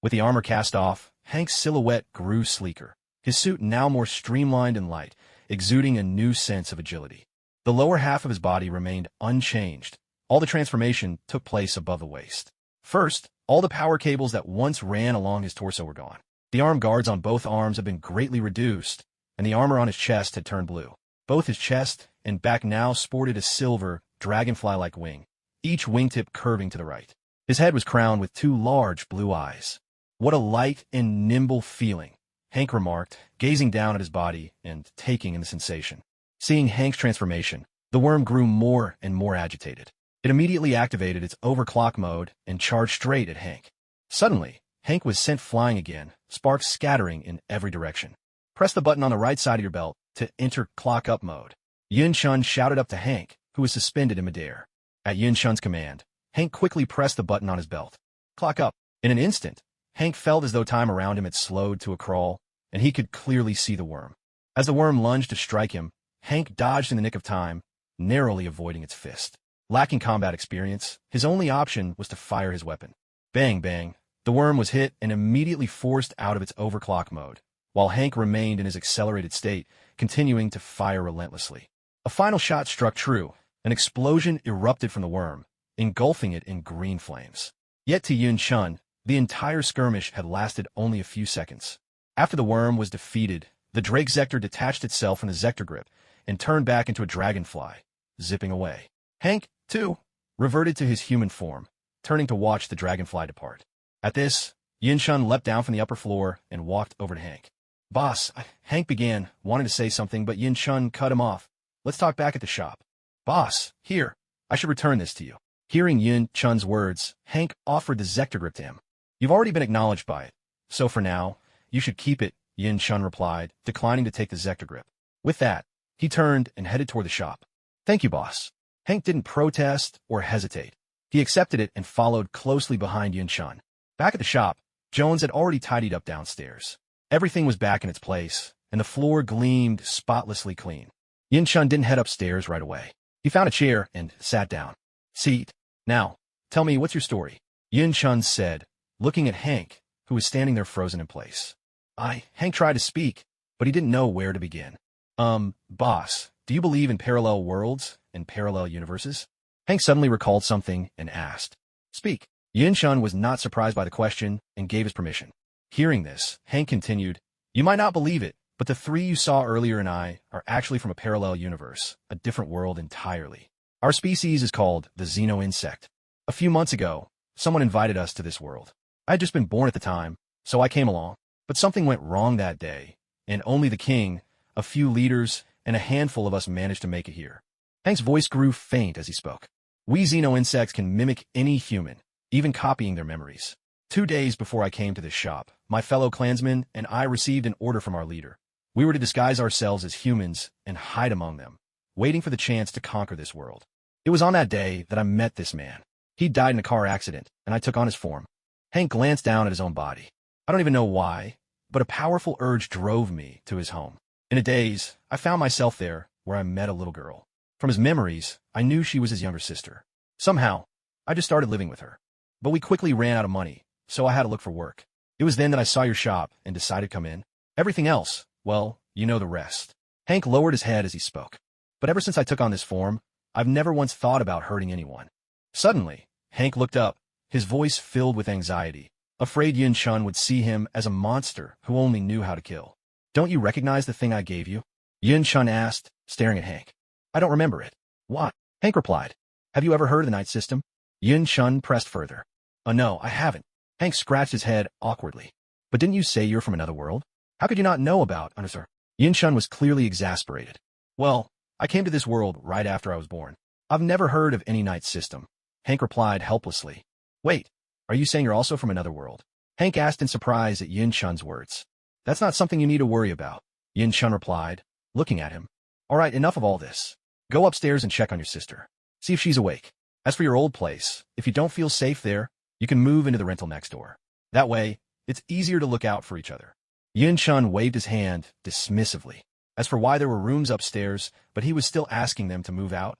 With the armor cast off, Hank's silhouette grew sleeker, his suit now more streamlined and light, exuding a new sense of agility. The lower half of his body remained unchanged. All the transformation took place above the waist. First, all the power cables that once ran along his torso were gone. The arm guards on both arms had been greatly reduced, and the armor on his chest had turned blue. Both his chest and back now sported a silver, dragonfly-like wing, each wingtip curving to the right. His head was crowned with two large blue eyes. What a light and nimble feeling, Hank remarked, gazing down at his body and taking in the sensation. Seeing Hank's transformation, the worm grew more and more agitated. It immediately activated its overclock mode and charged straight at Hank. Suddenly, Hank was sent flying again, sparks scattering in every direction. Press the button on the right side of your belt to enter clock up mode. Yun-chun shouted up to Hank, who was suspended in midair. At Yun-chun's command, Hank quickly pressed the button on his belt. Clock up. In an instant, Hank felt as though time around him had slowed to a crawl, and he could clearly see the worm. As the worm lunged to strike him, Hank dodged in the nick of time, narrowly avoiding its fist. Lacking combat experience, his only option was to fire his weapon. Bang, bang. The worm was hit and immediately forced out of its overclock mode, while Hank remained in his accelerated state, continuing to fire relentlessly. A final shot struck true. An explosion erupted from the worm, engulfing it in green flames. Yet to Yun-chun, the entire skirmish had lasted only a few seconds. After the worm was defeated, the Drake Zector detached itself from the Zector grip and turned back into a dragonfly, zipping away. Hank, too, reverted to his human form, turning to watch the dragonfly depart. At this, Yun-chun leapt down from the upper floor and walked over to Hank. Boss, Hank began, wanting to say something, but Yun-chun cut him off. Let's talk back at the shop. Boss, here, I should return this to you. Hearing Yun-chun's words, Hank offered the Zector grip to him. You've already been acknowledged by it, so for now, you should keep it, Yun-chun replied, declining to take the Zector grip. With that, he turned and headed toward the shop. Thank you, boss. Hank didn't protest or hesitate. He accepted it and followed closely behind Yun-chun. Back at the shop, Jones had already tidied up downstairs. Everything was back in its place, and the floor gleamed spotlessly clean. Yun-chun didn't head upstairs right away. He found a chair and sat down. Seat. Now, tell me, what's your story? Yun-chun said, looking at Hank, who was standing there frozen in place. Hank tried to speak, but he didn't know where to begin. Boss, do you believe in parallel worlds and parallel universes? Hank suddenly recalled something and asked. Speak. Yun-chun was not surprised by the question and gave his permission. Hearing this, Hank continued, You might not believe it, but the three you saw earlier and I are actually from a parallel universe, a different world entirely. Our species is called the Xeno insect. A few months ago, someone invited us to this world. I had just been born at the time, so I came along. But something went wrong that day, and only the king, a few leaders, and a handful of us managed to make it here. Hank's voice grew faint as he spoke. We Xeno insects can mimic any human, even copying their memories. 2 days before I came to this shop, my fellow clansmen and I received an order from our leader. We were to disguise ourselves as humans and hide among them, waiting for the chance to conquer this world. It was on that day that I met this man. He died in a car accident, and I took on his form. Hank glanced down at his own body. I don't even know why, but a powerful urge drove me to his home. In a daze, I found myself there, where I met a little girl. From his memories, I knew she was his younger sister. Somehow, I just started living with her. But we quickly ran out of money, so I had to look for work. It was then that I saw your shop and decided to come in. Everything else, well, you know the rest. Hank lowered his head as he spoke. But ever since I took on this form, I've never once thought about hurting anyone. Suddenly, Hank looked up, his voice filled with anxiety, afraid Yun-chun would see him as a monster who only knew how to kill. Don't you recognize the thing I gave you? Yin Chun asked, staring at Hank. I don't remember it. What? Hank replied. Have you ever heard of the night system? Yin Chun pressed further. Oh no, I haven't. Hank scratched his head awkwardly. But didn't you say you're from another world? How could you not know about Sir? Yin Chun was clearly exasperated. Well, I came to this world right after I was born. I've never heard of any night system. Hank replied helplessly. Wait, are you saying you're also from another world? Hank asked in surprise at Yin Chun's words. That's not something you need to worry about, Yin Chun replied, looking at him. All right, enough of all this. Go upstairs and check on your sister. See if she's awake. As for your old place, if you don't feel safe there, you can move into the rental next door. That way, it's easier to look out for each other. Yin Chun waved his hand dismissively. As for why there were rooms upstairs, but he was still asking them to move out,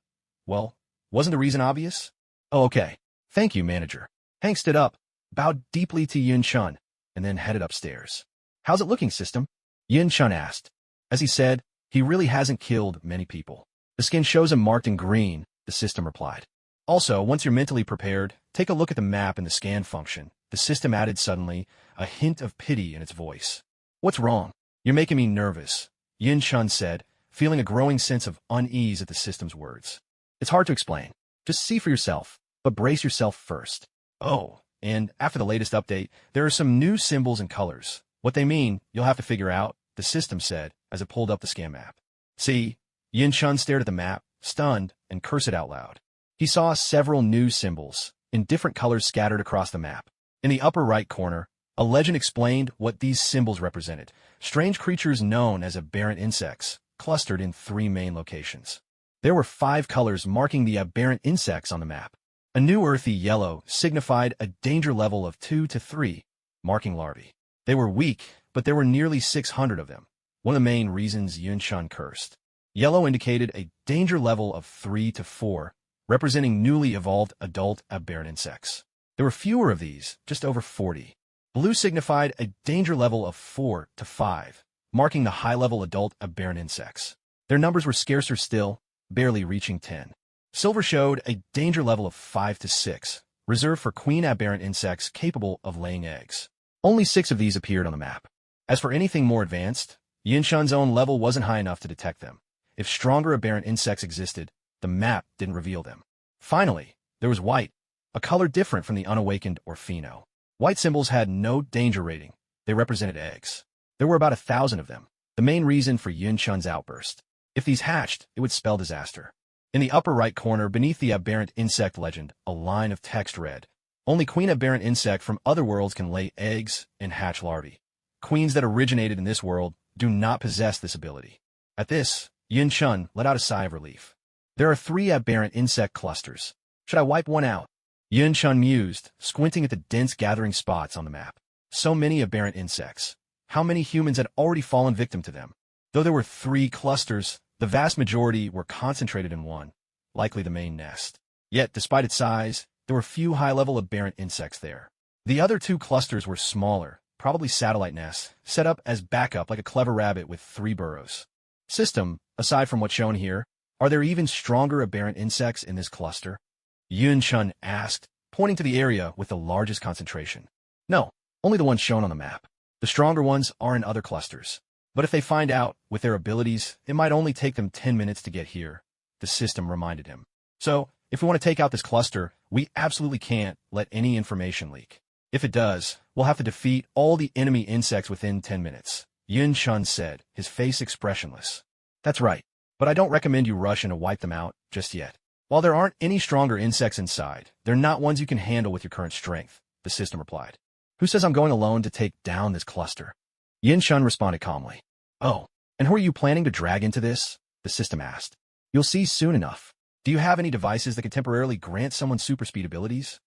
well, wasn't the reason obvious? Oh, okay. Thank you, manager. Hank stood up, bowed deeply to Yin Chun, and then headed upstairs. How's it looking, system? Yin Chun asked. As he said, he really hasn't killed many people. The skin shows him marked in green, the system replied. Also, once you're mentally prepared, take a look at the map in the scan function. The system added suddenly, a hint of pity in its voice. What's wrong? You're making me nervous, Yin Chun said, feeling a growing sense of unease at the system's words. It's hard to explain. Just see for yourself, but brace yourself first. Oh, and after the latest update, there are some new symbols and colors. What they mean, you'll have to figure out, the system said, as it pulled up the scan map. See? Yin Chun stared at the map, stunned, and cursed out loud. He saw several new symbols, in different colors scattered across the map. In the upper right corner, a legend explained what these symbols represented. Strange creatures known as aberrant insects, clustered in 3 main locations. There were 5 colors marking the aberrant insects on the map. A new earthy yellow signified a danger level of 2 to 3, marking larvae. They were weak, but there were nearly 600 of them. One of the main reasons Yin Chun cursed. Yellow indicated a danger level of 3 to 4, representing newly evolved adult aberrant insects. There were fewer of these, just over 40. Blue signified a danger level of 4 to 5, marking the high-level adult aberrant insects. Their numbers were scarcer still, barely reaching 10. Silver showed a danger level of 5 to 6, reserved for queen aberrant insects capable of laying eggs. Only 6 of these appeared on the map. As for anything more advanced, Yin Chun's own level wasn't high enough to detect them. If stronger aberrant insects existed, the map didn't reveal them. Finally, there was white, a color different from the unawakened or pheno. White symbols had no danger rating. They represented eggs. There were about 1,000 of them, the main reason for Yin Chun's outburst. If these hatched, it would spell disaster. In the upper right corner, beneath the aberrant insect legend, a line of text read, "Only queen aberrant insect from other worlds can lay eggs and hatch larvae. Queens that originated in this world do not possess this ability." At this, Yin Chun let out a sigh of relief. There are 3 aberrant insect clusters. Should I wipe one out? Yin Chun mused, squinting at the dense gathering spots on the map. So many aberrant insects. How many humans had already fallen victim to them? Though there were 3 clusters, the vast majority were concentrated in one, likely the main nest. Yet, despite its size, there were few high-level aberrant insects there. The other 2 clusters were smaller, probably satellite nests, set up as backup like a clever rabbit with 3 burrows. System, aside from what's shown here, are there even stronger aberrant insects in this cluster? Yin Chun asked, pointing to the area with the largest concentration. No, only the ones shown on the map. The stronger ones are in other clusters. But if they find out, with their abilities, it might only take them 10 minutes to get here, the system reminded him. So, if we want to take out this cluster, we absolutely can't let any information leak. If it does, we'll have to defeat all the enemy insects within 10 minutes, Yin Chun said, his face expressionless. That's right, but I don't recommend you rush in to wipe them out just yet. While there aren't any stronger insects inside, they're not ones you can handle with your current strength, the system replied. Who says I'm going alone to take down this cluster? Yin Chun responded calmly. Oh, and who are you planning to drag into this? The system asked. You'll see soon enough. Do you have any devices that can temporarily grant someone super speed abilities?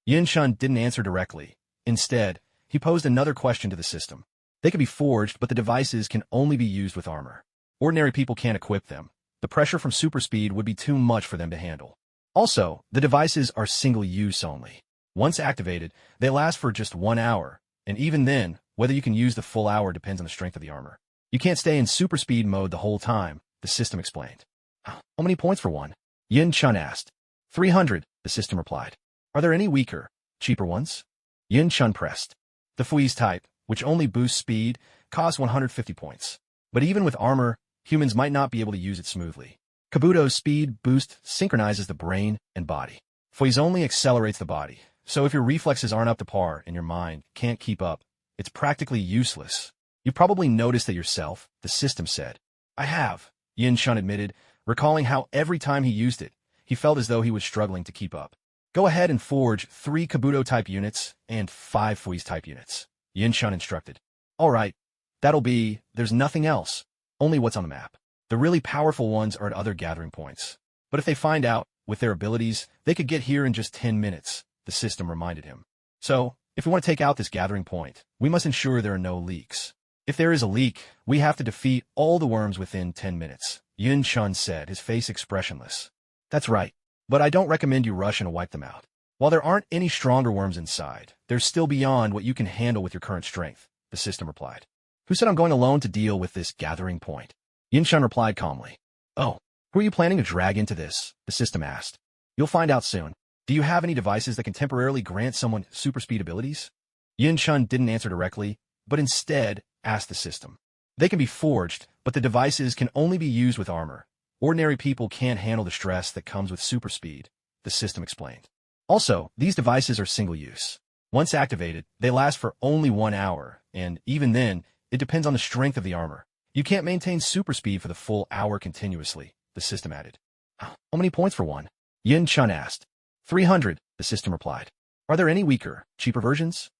Yin Chun didn't answer directly. Instead, he posed another question to the system. They could be forged, but the devices can only be used with armor. Ordinary people can't equip them. The pressure from super speed would be too much for them to handle. Also, the devices are single-use only. Once activated, they last for just 1 hour, and even then, whether you can use the full hour depends on the strength of the armor. You can't stay in super speed mode the whole time, the system explained. How many points for one? Yin Chun asked. 300, the system replied. Are there any weaker, cheaper ones? Yin Chun pressed. The Fui's type, which only boosts speed, costs 150 points. But even with armor, humans might not be able to use it smoothly. Kabuto's speed boost synchronizes the brain and body. Foi's only accelerates the body, so if your reflexes aren't up to par and your mind can't keep up, it's practically useless. You probably noticed that yourself, the system said. I have, Yin Shun admitted, recalling how every time he used it, he felt as though he was struggling to keep up. Go ahead and forge 3 Kabuto-type units and 5 Foi's-type units, Yin Shun instructed. All right, there's nothing else, only what's on the map. The really powerful ones are at other gathering points. But if they find out, with their abilities, they could get here in just 10 minutes, the system reminded him. So, if we want to take out this gathering point, we must ensure there are no leaks. If there is a leak, we have to defeat all the worms within 10 minutes, Yin Shun said, his face expressionless. That's right, but I don't recommend you rush and wipe them out. While there aren't any stronger worms inside, they're still beyond what you can handle with your current strength, the system replied. Who said I'm going alone to deal with this gathering point? Yin Shun replied calmly. Oh, who are you planning to drag into this? The system asked. You'll find out soon. Do you have any devices that can temporarily grant someone super speed abilities? Yin Shun didn't answer directly, but instead asked the system. They can be forged, but the devices can only be used with armor. Ordinary people can't handle the stress that comes with super speed, the system explained. Also, these devices are single-use. Once activated, they last for only 1 hour, and even then, it depends on the strength of the armor. You can't maintain super speed for the full hour continuously, the system added. How many points for one? Yin Shun asked. 300, the system replied. Are there any weaker, cheaper versions?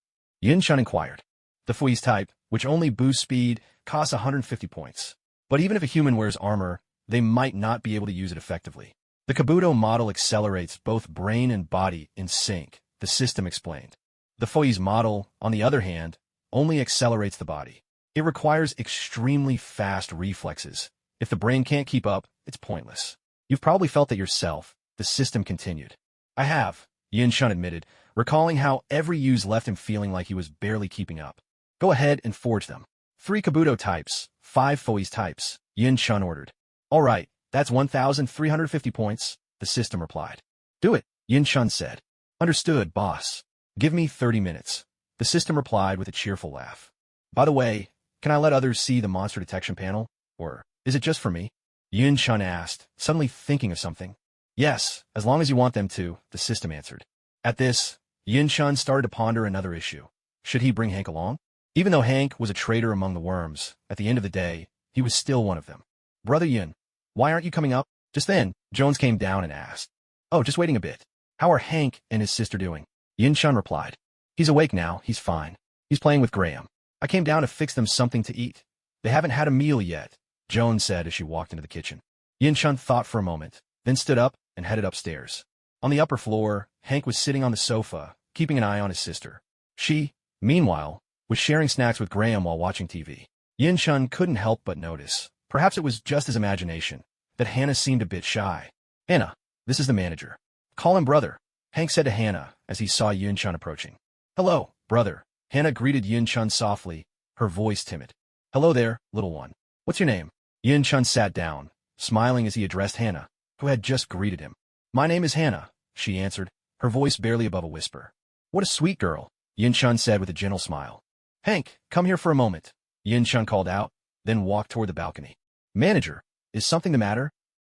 Yin Shun inquired. The Foi's type, which only boosts speed, costs 150 points. But even if a human wears armor, they might not be able to use it effectively. The Kabuto model accelerates both brain and body in sync, the system explained. The Foi's model, on the other hand, only accelerates the body. It requires extremely fast reflexes. If the brain can't keep up, it's pointless. You've probably felt that yourself, the system continued. I have, Yin Shun admitted, recalling how every use left him feeling like he was barely keeping up. Go ahead and forge them. 3 Kabuto types, 5 Foi's types, Yin Shun ordered. All right, that's 1,350 points, the system replied. Do it, Yin Shun said. Understood, boss. Give me 30 minutes, the system replied with a cheerful laugh. By the way, can I let others see the monster detection panel? Or is it just for me? Yin Shun asked, suddenly thinking of something. Yes, as long as you want them to, the system answered. At this, Yin Shun started to ponder another issue. Should he bring Hank along? Even though Hank was a traitor among the worms, at the end of the day, he was still one of them. Brother Yin, why aren't you coming up? Just then, Jones came down and asked. Oh, just waiting a bit. How are Hank and his sister doing? Yin Shun replied. He's awake now, he's fine. He's playing with Graham. I came down to fix them something to eat. They haven't had a meal yet, Jones said as she walked into the kitchen. Yin Shun thought for a moment, then stood up and headed upstairs. On the upper floor, Hank was sitting on the sofa, keeping an eye on his sister. She, meanwhile, was sharing snacks with Graham while watching TV. Yin Shun couldn't help but notice, perhaps it was just his imagination, that Hannah seemed a bit shy. Hannah, this is the manager. Call him brother, Hank said to Hannah as he saw Yin Shun approaching. Hello, brother, Hannah greeted Yin Shun softly, her voice timid. Hello there, little one. What's your name? Yin Shun sat down, smiling as he addressed Hannah, who had just greeted him. My name is Hannah, she answered, her voice barely above a whisper. What a sweet girl, Yin Shun said with a gentle smile. Hank, come here for a moment, Yin Shun called out, then walked toward the balcony. Manager, is something the matter?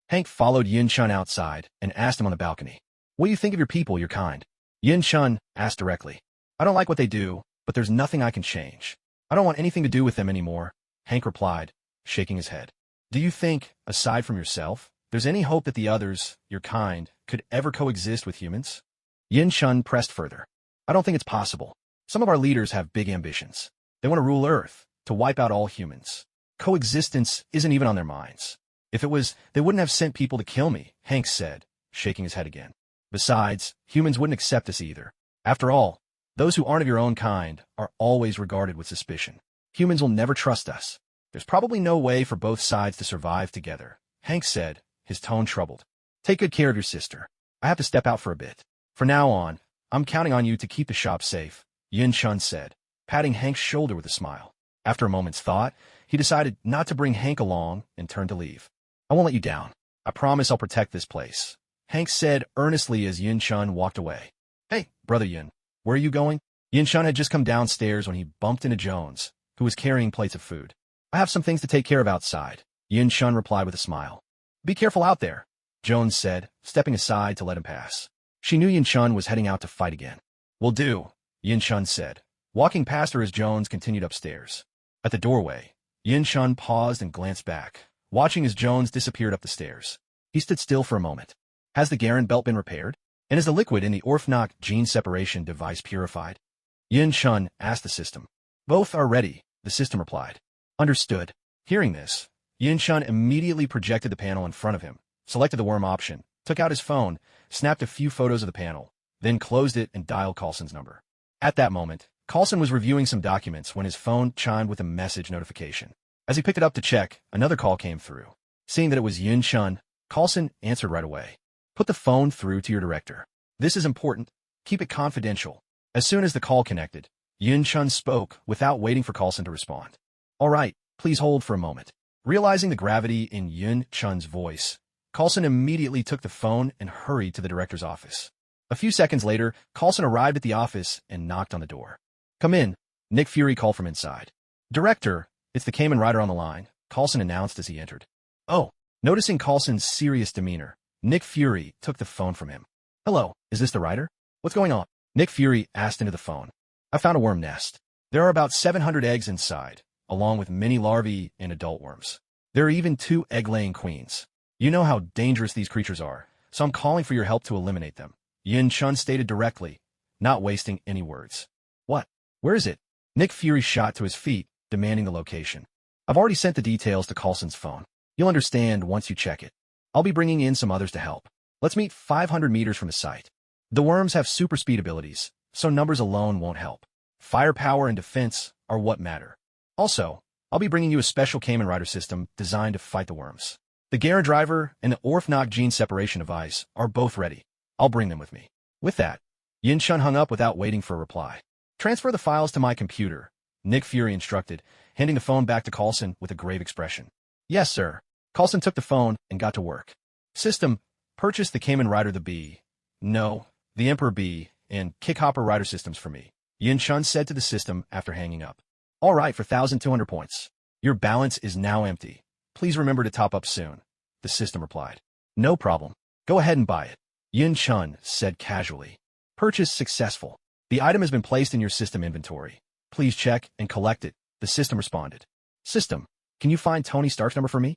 Hank followed Yin Shun outside and asked him on the balcony. What do you think of your people, your kind? Yin Shun asked directly. I don't like what they do, but there's nothing I can change. I don't want anything to do with them anymore, Hank replied, shaking his head. Do you think, aside from yourself, there's any hope that the others, your kind, could ever coexist with humans? Yin Shun pressed further. I don't think it's possible. Some of our leaders have big ambitions. They want to rule Earth, to wipe out all humans. Coexistence isn't even on their minds. If it was, they wouldn't have sent people to kill me, Hank said, shaking his head again. Besides, humans wouldn't accept us either. After all, those who aren't of your own kind are always regarded with suspicion. Humans will never trust us. There's probably no way for both sides to survive together, Hank said, his tone troubled. Take good care of your sister. I have to step out for a bit. From now on, I'm counting on you to keep the shop safe, Yin Shun said, patting Hank's shoulder with a smile. After a moment's thought, he decided not to bring Hank along and turned to leave. I won't let you down. I promise I'll protect this place, Hank said earnestly as Yin Shun walked away. Hey, brother Yin, where are you going? Yin Shun had just come downstairs when he bumped into Jones, who was carrying plates of food. I have some things to take care of outside, Yin Shun replied with a smile. Be careful out there, Jones said, stepping aside to let him pass. She knew Yin Shun was heading out to fight again. Will do, Yin Shun said, walking past her as Jones continued upstairs. At the doorway, Yin Shun paused and glanced back, watching as Jones disappeared up the stairs. He stood still for a moment. Has the Garen belt been repaired? And is the liquid in the Orphnok gene separation device purified? Yin Shun asked the system. Both are ready, the system replied. Understood. Hearing this, Yin Shun immediately projected the panel in front of him, selected the worm option, took out his phone, snapped a few photos of the panel, then closed it and dialed Coulson's number. At that moment, Coulson was reviewing some documents when his phone chimed with a message notification. As he picked it up to check, another call came through. Seeing that it was Yin Shun, Coulson answered right away. Put the phone through to your director. This is important. Keep it confidential. As soon as the call connected, Yin Shun spoke without waiting for Coulson to respond. All right, please hold for a moment. Realizing the gravity in Yin Shun's voice, Coulson immediately took the phone and hurried to the director's office. A few seconds later, Coulson arrived at the office and knocked on the door. Come in, Nick Fury called from inside. Director, it's the Kamen Rider on the line, Coulson announced as he entered. Oh, noticing Coulson's serious demeanor, Nick Fury took the phone from him. Hello, is this the writer? What's going on? Nick Fury asked into the phone. I found a worm nest. There are about 700 eggs inside, along with many larvae and adult worms. There are even 2 egg-laying queens. You know how dangerous these creatures are, so I'm calling for your help to eliminate them. Yin Shun stated directly, not wasting any words. What? Where is it? Nick Fury shot to his feet, demanding the location. I've already sent the details to Coulson's phone. You'll understand once you check it. I'll be bringing in some others to help. Let's meet 500 meters from the site. The worms have super speed abilities, so numbers alone won't help. Firepower and defense are what matter. Also, I'll be bringing you a special Kamen Rider system designed to fight the worms. The Garen driver and the Orphnok gene separation device are both ready. I'll bring them with me. With that, Yin Shun hung up without waiting for a reply. Transfer the files to my computer, Nick Fury instructed, handing the phone back to Coulson with a grave expression. Yes, sir. Coulson took the phone and got to work. System, purchase the Kamen Rider the B. No, the Emperor B, and Kickhopper Rider systems for me, Yin Shun said to the system after hanging up. All right for 1,200 points. Your balance is now empty. Please remember to top up soon, the system replied. No problem. Go ahead and buy it, Yin Shun said casually. Purchase successful. The item has been placed in your system inventory. Please check and collect it, the system responded. System, can you find Tony Stark's number for me?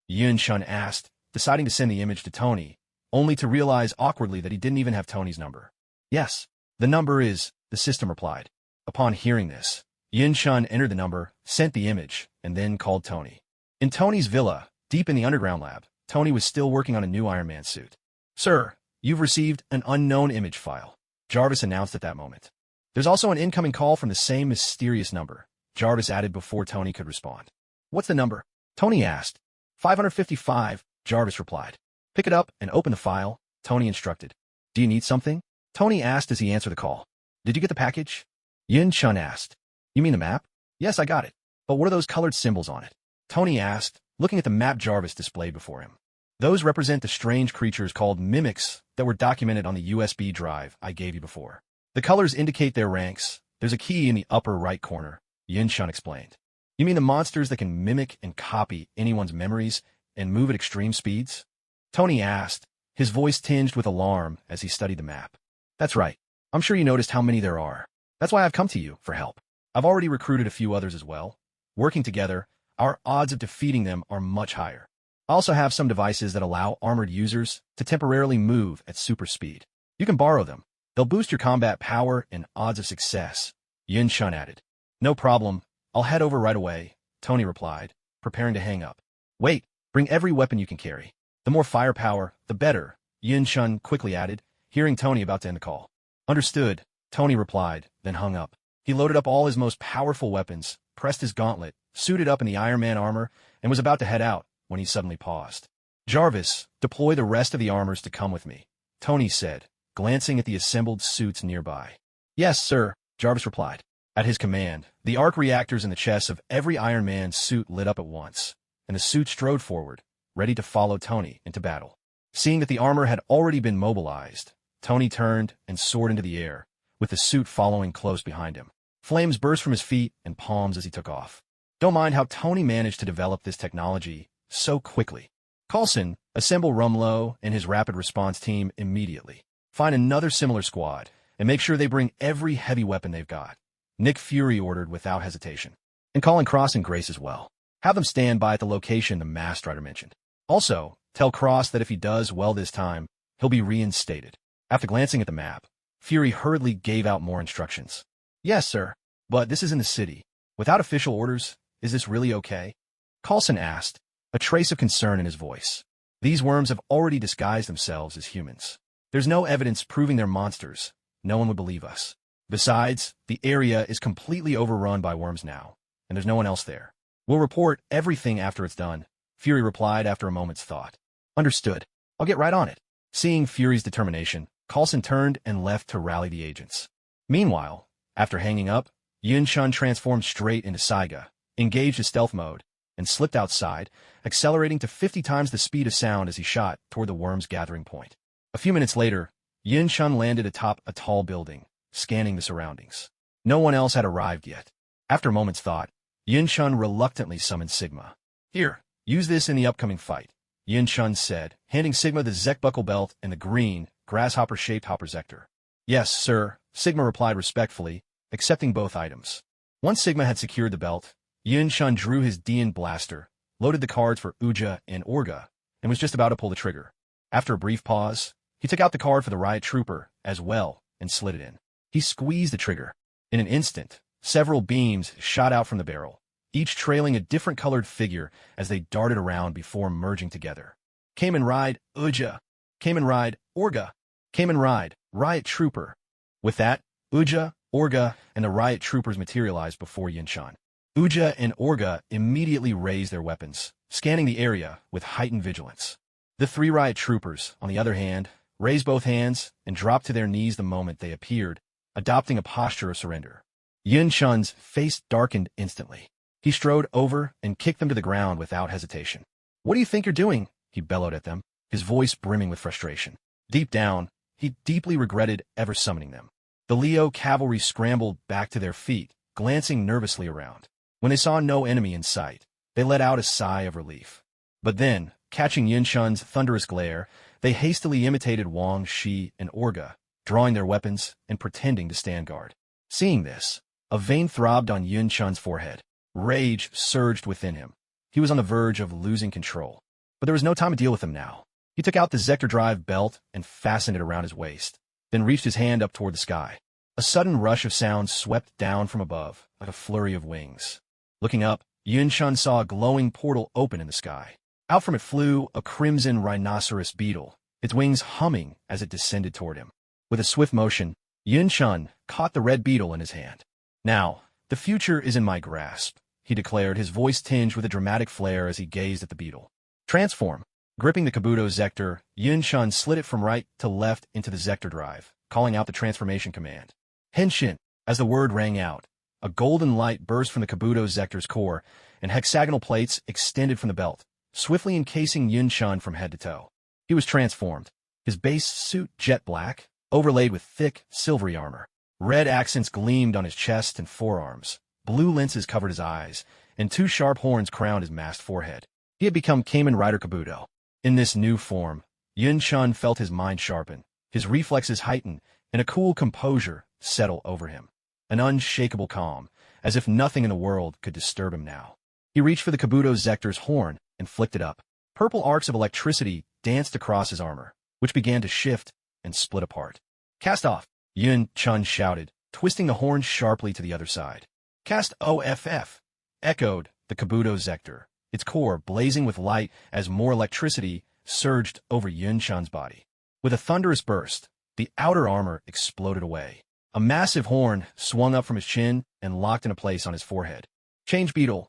Yin Shun asked, deciding to send the image to Tony, only to realize awkwardly that he didn't even have Tony's number. Yes, the number is, the system replied. Upon hearing this, Yin Shun entered the number, sent the image, and then called Tony. In Tony's villa, deep in the underground lab, Tony was still working on a new Iron Man suit. Sir, you've received an unknown image file, Jarvis announced at that moment. There's also an incoming call from the same mysterious number, Jarvis added before Tony could respond. What's the number? Tony asked. 555, Jarvis replied. Pick it up and open the file, Tony instructed. Do you need something? Tony asked as he answered the call. Did you get the package? Yin Shun asked. You mean the map? Yes, I got it. But what are those colored symbols on it? Tony asked, looking at the map Jarvis displayed before him. Those represent the strange creatures called mimics that were documented on the USB drive I gave you before. The colors indicate their ranks. There's a key in the upper right corner, Yin Shun explained. You mean the monsters that can mimic and copy anyone's memories and move at extreme speeds? Tony asked, his voice tinged with alarm as he studied the map. That's right. I'm sure you noticed how many there are. That's why I've come to you for help. I've already recruited a few others as well. Working together, our odds of defeating them are much higher. I also have some devices that allow armored users to temporarily move at super speed. You can borrow them. They'll boost your combat power and odds of success, Yin Shun added. No problem. I'll head over right away, Tony replied, preparing to hang up. Wait, bring every weapon you can carry. The more firepower, the better, Yin Shun quickly added, hearing Tony about to end the call. Understood, Tony replied, then hung up. He loaded up all his most powerful weapons, pressed his gauntlet, suited up in the Iron Man armor, and was about to head out when he suddenly paused. Jarvis, deploy the rest of the armors to come with me, Tony said, glancing at the assembled suits nearby. Yes, sir, Jarvis replied. At his command, the arc reactors in the chests of every Iron Man suit lit up at once, and the suit strode forward, ready to follow Tony into battle. Seeing that the armor had already been mobilized, Tony turned and soared into the air, with the suit following close behind him. Flames burst from his feet and palms as he took off. Don't mind how Tony managed to develop this technology, so quickly. Coulson, assemble Rumlow and his rapid response team immediately. Find another similar squad, and make sure they bring every heavy weapon they've got. Nick Fury ordered without hesitation. And call in Cross and Grace as well. Have them stand by at the location the Masked Rider mentioned. Also, tell Cross that if he does well this time, he'll be reinstated. After glancing at the map, Fury hurriedly gave out more instructions. Yes, sir. But this is in the city. Without official orders, is this really okay? Coulson asked, a trace of concern in his voice. These worms have already disguised themselves as humans. There's no evidence proving they're monsters. No one would believe us. Besides, the area is completely overrun by worms now, and there's no one else there. We'll report everything after it's done, Fury replied after a moment's thought. Understood. I'll get right on it. Seeing Fury's determination, Coulson turned and left to rally the agents. Meanwhile, after hanging up, Yun-Chun transformed straight into Saiga, engaged his stealth mode, and slipped outside, accelerating to 50 times the speed of sound as he shot toward the worm's gathering point. A few minutes later, Yun-Chun landed atop a tall building, scanning the surroundings. No one else had arrived yet. After a moment's thought, Yun-Chun reluctantly summoned Sigma. Here, use this in the upcoming fight, Yun-Chun said, handing Sigma the Zek buckle belt and the green, grasshopper-shaped hopper Zector. Yes, sir, Sigma replied respectfully, accepting both items. Once Sigma had secured the belt, Yun-Chun drew his Dian blaster, loaded the cards for Uja and Orga, and was just about to pull the trigger. After a brief pause, he took out the card for the riot trooper as well and slid it in. He squeezed the trigger. In an instant, several beams shot out from the barrel, each trailing a different colored figure as they darted around before merging together. Kamen Ride, Uja. Kamen Ride, Orga. Kamen Ride, Riot Trooper. With that, Uja, Orga, and the riot troopers materialized before Yun-Chun. Uja and Orga immediately raised their weapons, scanning the area with heightened vigilance. The three riot troopers, on the other hand, raised both hands and dropped to their knees the moment they appeared, adopting a posture of surrender. Yun-Chun's face darkened instantly. He strode over and kicked them to the ground without hesitation. What do you think you're doing? He bellowed at them, his voice brimming with frustration. Deep down, he deeply regretted ever summoning them. The Leo cavalry scrambled back to their feet, glancing nervously around. When they saw no enemy in sight, they let out a sigh of relief. But then, catching Yun-Chun's thunderous glare, they hastily imitated Wang, Shi, and Orga, drawing their weapons and pretending to stand guard. Seeing this, a vein throbbed on Yun-Chun's forehead. Rage surged within him. He was on the verge of losing control. But there was no time to deal with him now. He took out the Zector Drive belt and fastened it around his waist, then reached his hand up toward the sky. A sudden rush of sound swept down from above, like a flurry of wings. Looking up, Yun-Chun saw a glowing portal open in the sky. Out from it flew a crimson rhinoceros beetle, its wings humming as it descended toward him. With a swift motion, Yun-Chun caught the red beetle in his hand. Now, the future is in my grasp, he declared, his voice tinged with a dramatic flair as he gazed at the beetle. Transform. Gripping the Kabuto Zector, Yun-Chun slid it from right to left into the Zector Drive, calling out the transformation command. Henshin. As the word rang out, a golden light burst from the Kabuto Zector's core, and hexagonal plates extended from the belt, swiftly encasing Yun-Chun from head to toe. He was transformed, his base suit jet black, overlaid with thick, silvery armor. Red accents gleamed on his chest and forearms, blue lenses covered his eyes, and two sharp horns crowned his masked forehead. He had become Kamen Rider Kabuto. In this new form, Yun-Chun felt his mind sharpen, his reflexes heighten, and a cool composure settle over him. An unshakable calm, as if nothing in the world could disturb him now. He reached for the Kabuto Zector's horn and flicked it up. Purple arcs of electricity danced across his armor, which began to shift and split apart. Cast off, Yun-Chun shouted, twisting the horn sharply to the other side. Cast OFF, echoed the Kabuto Zector, its core blazing with light as more electricity surged over Yun-Chun's body. With a thunderous burst, the outer armor exploded away. A massive horn swung up from his chin and locked into place on his forehead. Change Beetle,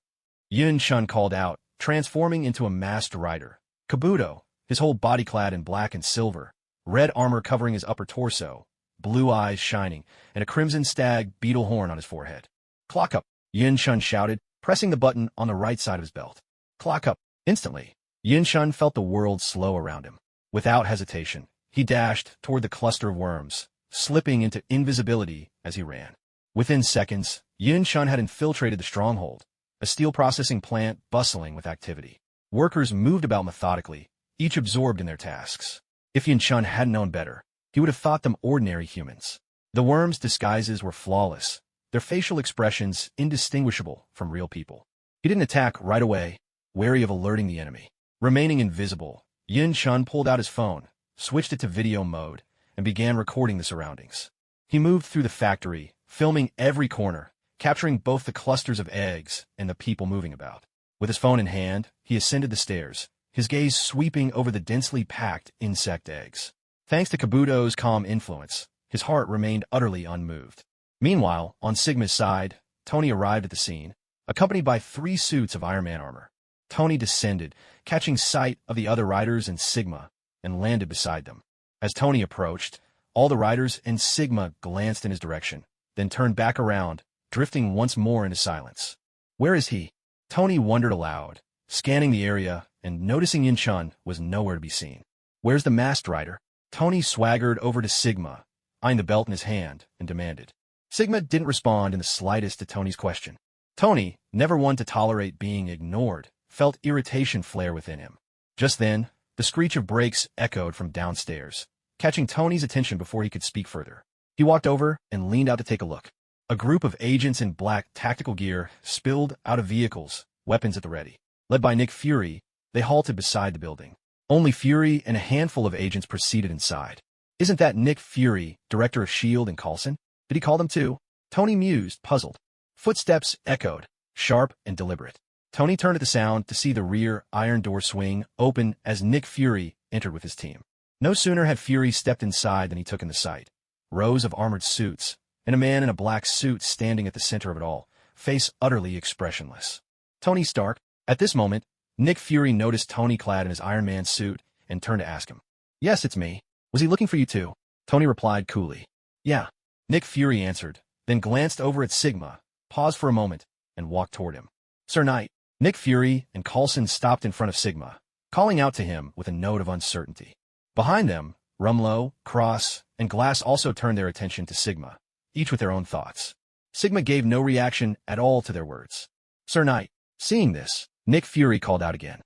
Yun-Chun called out, transforming into a masked rider. Kabuto, his whole body clad in black and silver, red armor covering his upper torso, blue eyes shining, and a crimson stag beetle horn on his forehead. Clock up, Yun-Chun shouted, pressing the button on the right side of his belt. Clock up. Instantly, Yun-Chun felt the world slow around him. Without hesitation, he dashed toward the cluster of worms, slipping into invisibility as he ran. Within seconds, Yun-Chun had infiltrated the stronghold, a steel processing plant bustling with activity. Workers moved about methodically, each absorbed in their tasks. If Yin Chun hadn't known better, he would have thought them ordinary humans. The worms' disguises were flawless, their facial expressions indistinguishable from real people. He didn't attack right away, wary of alerting the enemy. Remaining invisible, Yin Chun pulled out his phone, switched it to video mode, and began recording the surroundings. He moved through the factory, filming every corner, capturing both the clusters of eggs and the people moving about. With his phone in hand, he ascended the stairs, his gaze sweeping over the densely packed insect eggs. Thanks to Kabuto's calm influence, his heart remained utterly unmoved. Meanwhile, on Sigma's side, Tony arrived at the scene, accompanied by 3 suits of Iron Man armor. Tony descended, catching sight of the other riders and Sigma, and landed beside them. As Tony approached, all the riders and Sigma glanced in his direction, then turned back around, drifting once more into silence. Where is he? Tony wondered aloud, scanning the area, and noticing Yin Chun was nowhere to be seen. Where's the masked rider? Tony swaggered over to Sigma, eyeing the belt in his hand, and demanded. Sigma didn't respond in the slightest to Tony's question. Tony, never one to tolerate being ignored, felt irritation flare within him. Just then, the screech of brakes echoed from downstairs, catching Tony's attention before he could speak further. He walked over and leaned out to take a look. A group of agents in black tactical gear spilled out of vehicles, weapons at the ready. Led by Nick Fury, they halted beside the building. Only Fury and a handful of agents proceeded inside. Isn't that Nick Fury, director of S.H.I.E.L.D. and Coulson? Did he call them too? Tony mused, puzzled. Footsteps echoed, sharp and deliberate. Tony turned at the sound to see the rear iron door swing open as Nick Fury entered with his team. No sooner had Fury stepped inside than he took in the sight. Rows of armored suits, and a man in a black suit standing at the center of it all, face utterly expressionless. Tony Stark. At this moment, Nick Fury noticed Tony clad in his Iron Man suit and turned to ask him. Yes, it's me. Was he looking for you too? Tony replied coolly. Yeah. Nick Fury answered, then glanced over at Sigma, paused for a moment, and walked toward him. Sir Knight. Nick Fury and Coulson stopped in front of Sigma, calling out to him with a note of uncertainty. Behind them, Rumlow, Cross, and Glass also turned their attention to Sigma, each with their own thoughts. Sigma gave no reaction at all to their words. Sir Knight. Seeing this, Nick Fury called out again.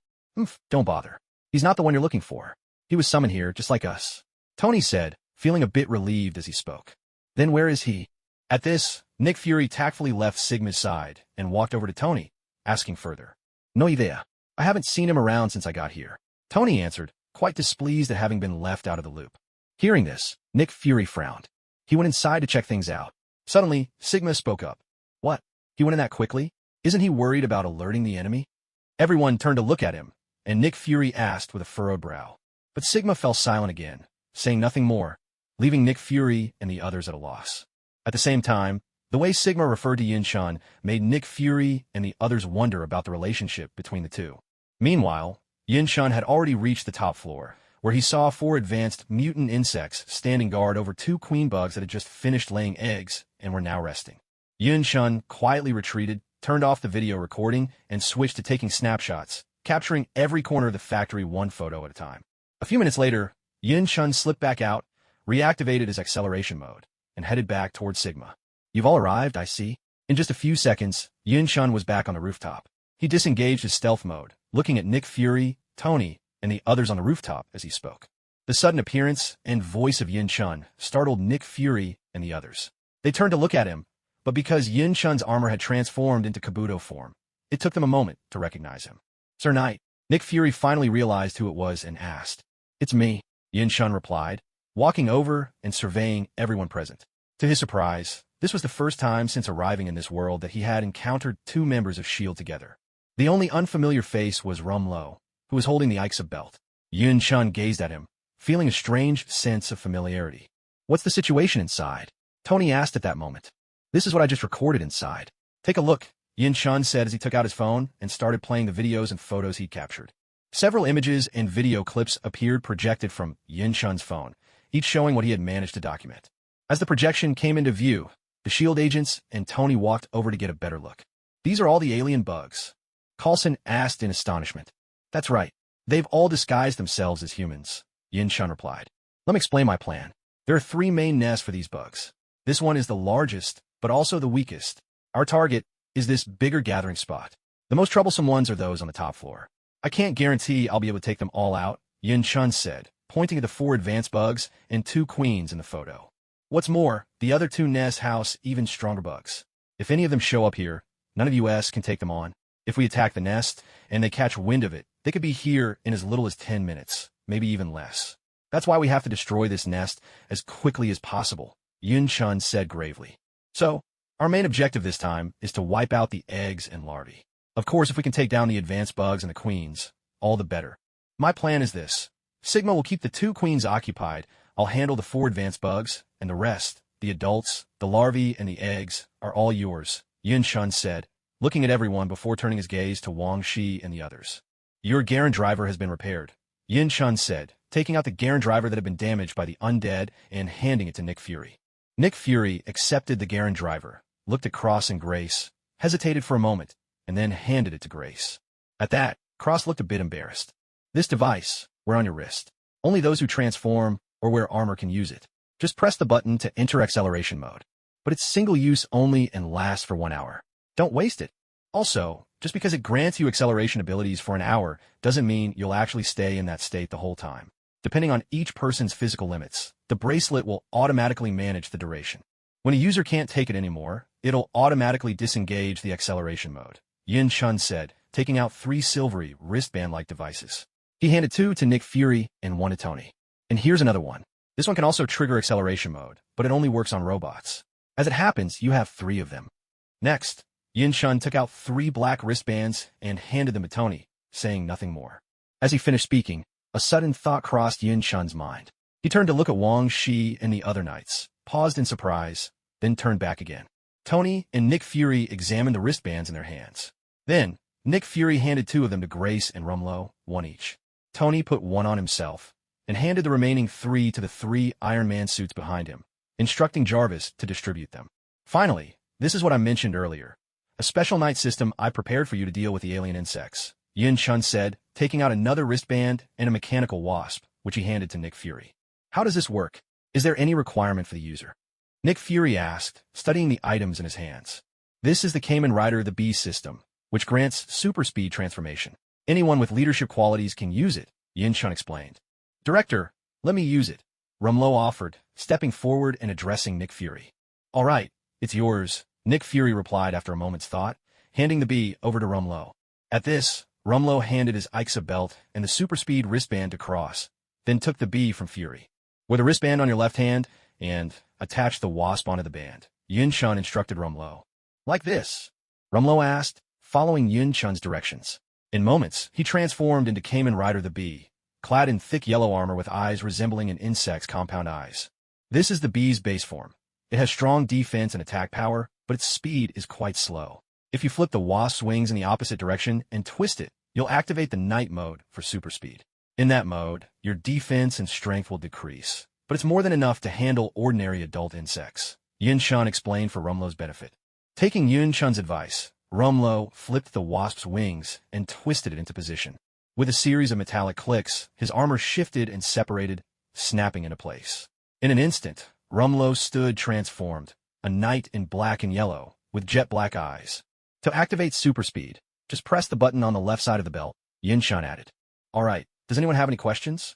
Don't bother. He's not the one you're looking for. He was summoned here just like us. Tony said, feeling a bit relieved as he spoke. Then where is he? At this, Nick Fury tactfully left Sigma's side and walked over to Tony, asking further. No idea. I haven't seen him around since I got here. Tony answered, quite displeased at having been left out of the loop. Hearing this, Nick Fury frowned. He went inside to check things out. Suddenly, Sigma spoke up. What? He went in that quickly? Isn't he worried about alerting the enemy? Everyone turned to look at him, and Nick Fury asked with a furrowed brow. But Sigma fell silent again, saying nothing more, leaving Nick Fury and the others at a loss. At the same time, the way Sigma referred to Yin Chun made Nick Fury and the others wonder about the relationship between the two. Meanwhile, Yin Chun had already reached the top floor, where he saw 4 advanced mutant insects standing guard over 2 queen bugs that had just finished laying eggs and were now resting. Yin Chun quietly retreated, turned off the video recording, and switched to taking snapshots, capturing every corner of the factory one photo at a time. A few minutes later, Yin Chun slipped back out, reactivated his acceleration mode, and headed back towards Sigma. You've all arrived, I see. In just a few seconds, Yin Chun was back on the rooftop. He disengaged his stealth mode, looking at Nick Fury, Tony, and the others on the rooftop as he spoke. The sudden appearance and voice of Yin Chun startled Nick Fury and the others. They turned to look at him, but because Yin Chun's armor had transformed into Kabuto form, it took them a moment to recognize him. Sir Knight. Nick Fury finally realized who it was and asked. It's me, Yin Chun replied, walking over and surveying everyone present. To his surprise, this was the first time since arriving in this world that he had encountered 2 members of S.H.I.E.L.D. together. The only unfamiliar face was Rumlow, who was holding the Ikesa belt. Yin Chun gazed at him, feeling a strange sense of familiarity. What's the situation inside? Tony asked at that moment. This is what I just recorded inside. Take a look, Yin Chun said as he took out his phone and started playing the videos and photos he'd captured. Several images and video clips appeared projected from Yin Chun's phone, each showing what he had managed to document. As the projection came into view, the S.H.I.E.L.D. agents and Tony walked over to get a better look. These are all the alien bugs. Coulson asked in astonishment. That's right. They've all disguised themselves as humans, Yin Chun replied. Let me explain my plan. There are 3 main nests for these bugs. This one is the largest, but also the weakest. Our target is this bigger gathering spot. The most troublesome ones are those on the top floor. I can't guarantee I'll be able to take them all out, Yin Chun said, pointing at the 4 advanced bugs and 2 queens in the photo. What's more, the other 2 nests house even stronger bugs. If any of them show up here, none of us can take them on. If we attack the nest and they catch wind of it, they could be here in as little as 10 minutes, maybe even less. That's why we have to destroy this nest as quickly as possible, Yin Chun said gravely. So, our main objective this time is to wipe out the eggs and larvae. Of course, if we can take down the advanced bugs and the queens, all the better. My plan is this. Sigma will keep the 2 queens occupied, I'll handle the 4 advanced bugs, and the rest, the adults, the larvae, and the eggs, are all yours, Yin Chun said, looking at everyone before turning his gaze to Wang Shi and the others. Your Garen driver has been repaired, Yin Chun said, taking out the Garen driver that had been damaged by the undead and handing it to Nick Fury. Nick Fury accepted the Garen driver, looked at Cross and Grace, hesitated for a moment, and then handed it to Grace. At that, Cross looked a bit embarrassed. This device, wear on your wrist. Only those who transform or wear armor can use it. Just press the button to enter acceleration mode. But it's single use only and lasts for 1 hour. Don't waste it. Also, just because it grants you acceleration abilities for an hour doesn't mean you'll actually stay in that state the whole time. Depending on each person's physical limits, the bracelet will automatically manage the duration. When a user can't take it anymore, it'll automatically disengage the acceleration mode, Yin Chun said, taking out 3 silvery wristband-like devices. He handed 2 to Nick Fury and 1 to Tony. And here's another one. This one can also trigger acceleration mode, but it only works on robots. As it happens, you have 3 of them. Next, Yin Chun took out 3 black wristbands and handed them to Tony, saying nothing more. As he finished speaking, a sudden thought crossed Yin Chun's mind. He turned to look at Wang Shi and the other knights, paused in surprise, then turned back again. Tony and Nick Fury examined the wristbands in their hands. Then, Nick Fury handed 2 of them to Grace and Rumlow, 1 each. Tony put 1 on himself, and handed the remaining 3 to the 3 Iron Man suits behind him, instructing Jarvis to distribute them. Finally, this is what I mentioned earlier. A special night system I prepared for you to deal with the alien insects, Yin Chun said, taking out another wristband and a mechanical wasp, which he handed to Nick Fury. How does this work? Is there any requirement for the user? Nick Fury asked, studying the items in his hands. This is the Kamen Rider the Bee system, which grants super speed transformation. Anyone with leadership qualities can use it, Yin Chun explained. Director, let me use it, Rumlow offered, stepping forward and addressing Nick Fury. All right, it's yours, Nick Fury replied after a moment's thought, handing the bee over to Rumlow. At this, Rumlow handed his Ixa belt and the super speed wristband to Cross, then took the bee from Fury. Wear the wristband on your left hand and attach the wasp onto the band, Yin Chun instructed Rumlow. Like this? Rumlow asked, following Yin Chun's directions. In moments, he transformed into Kamen Rider the Bee, clad in thick yellow armor with eyes resembling an insect's compound eyes. This is the bee's base form. It has strong defense and attack power, but its speed is quite slow. If you flip the wasp's wings in the opposite direction and twist it, you'll activate the night mode for super speed. In that mode, your defense and strength will decrease, but it's more than enough to handle ordinary adult insects, Yin Chun explained for Rumlow's benefit. Taking Yin Chun's advice, Rumlow flipped the wasp's wings and twisted it into position. With a series of metallic clicks, his armor shifted and separated, snapping into place. In an instant, Rumlow stood transformed, a knight in black and yellow, with jet black eyes. To activate super speed, just press the button on the left side of the belt, Yin Chun added. All right, does anyone have any questions?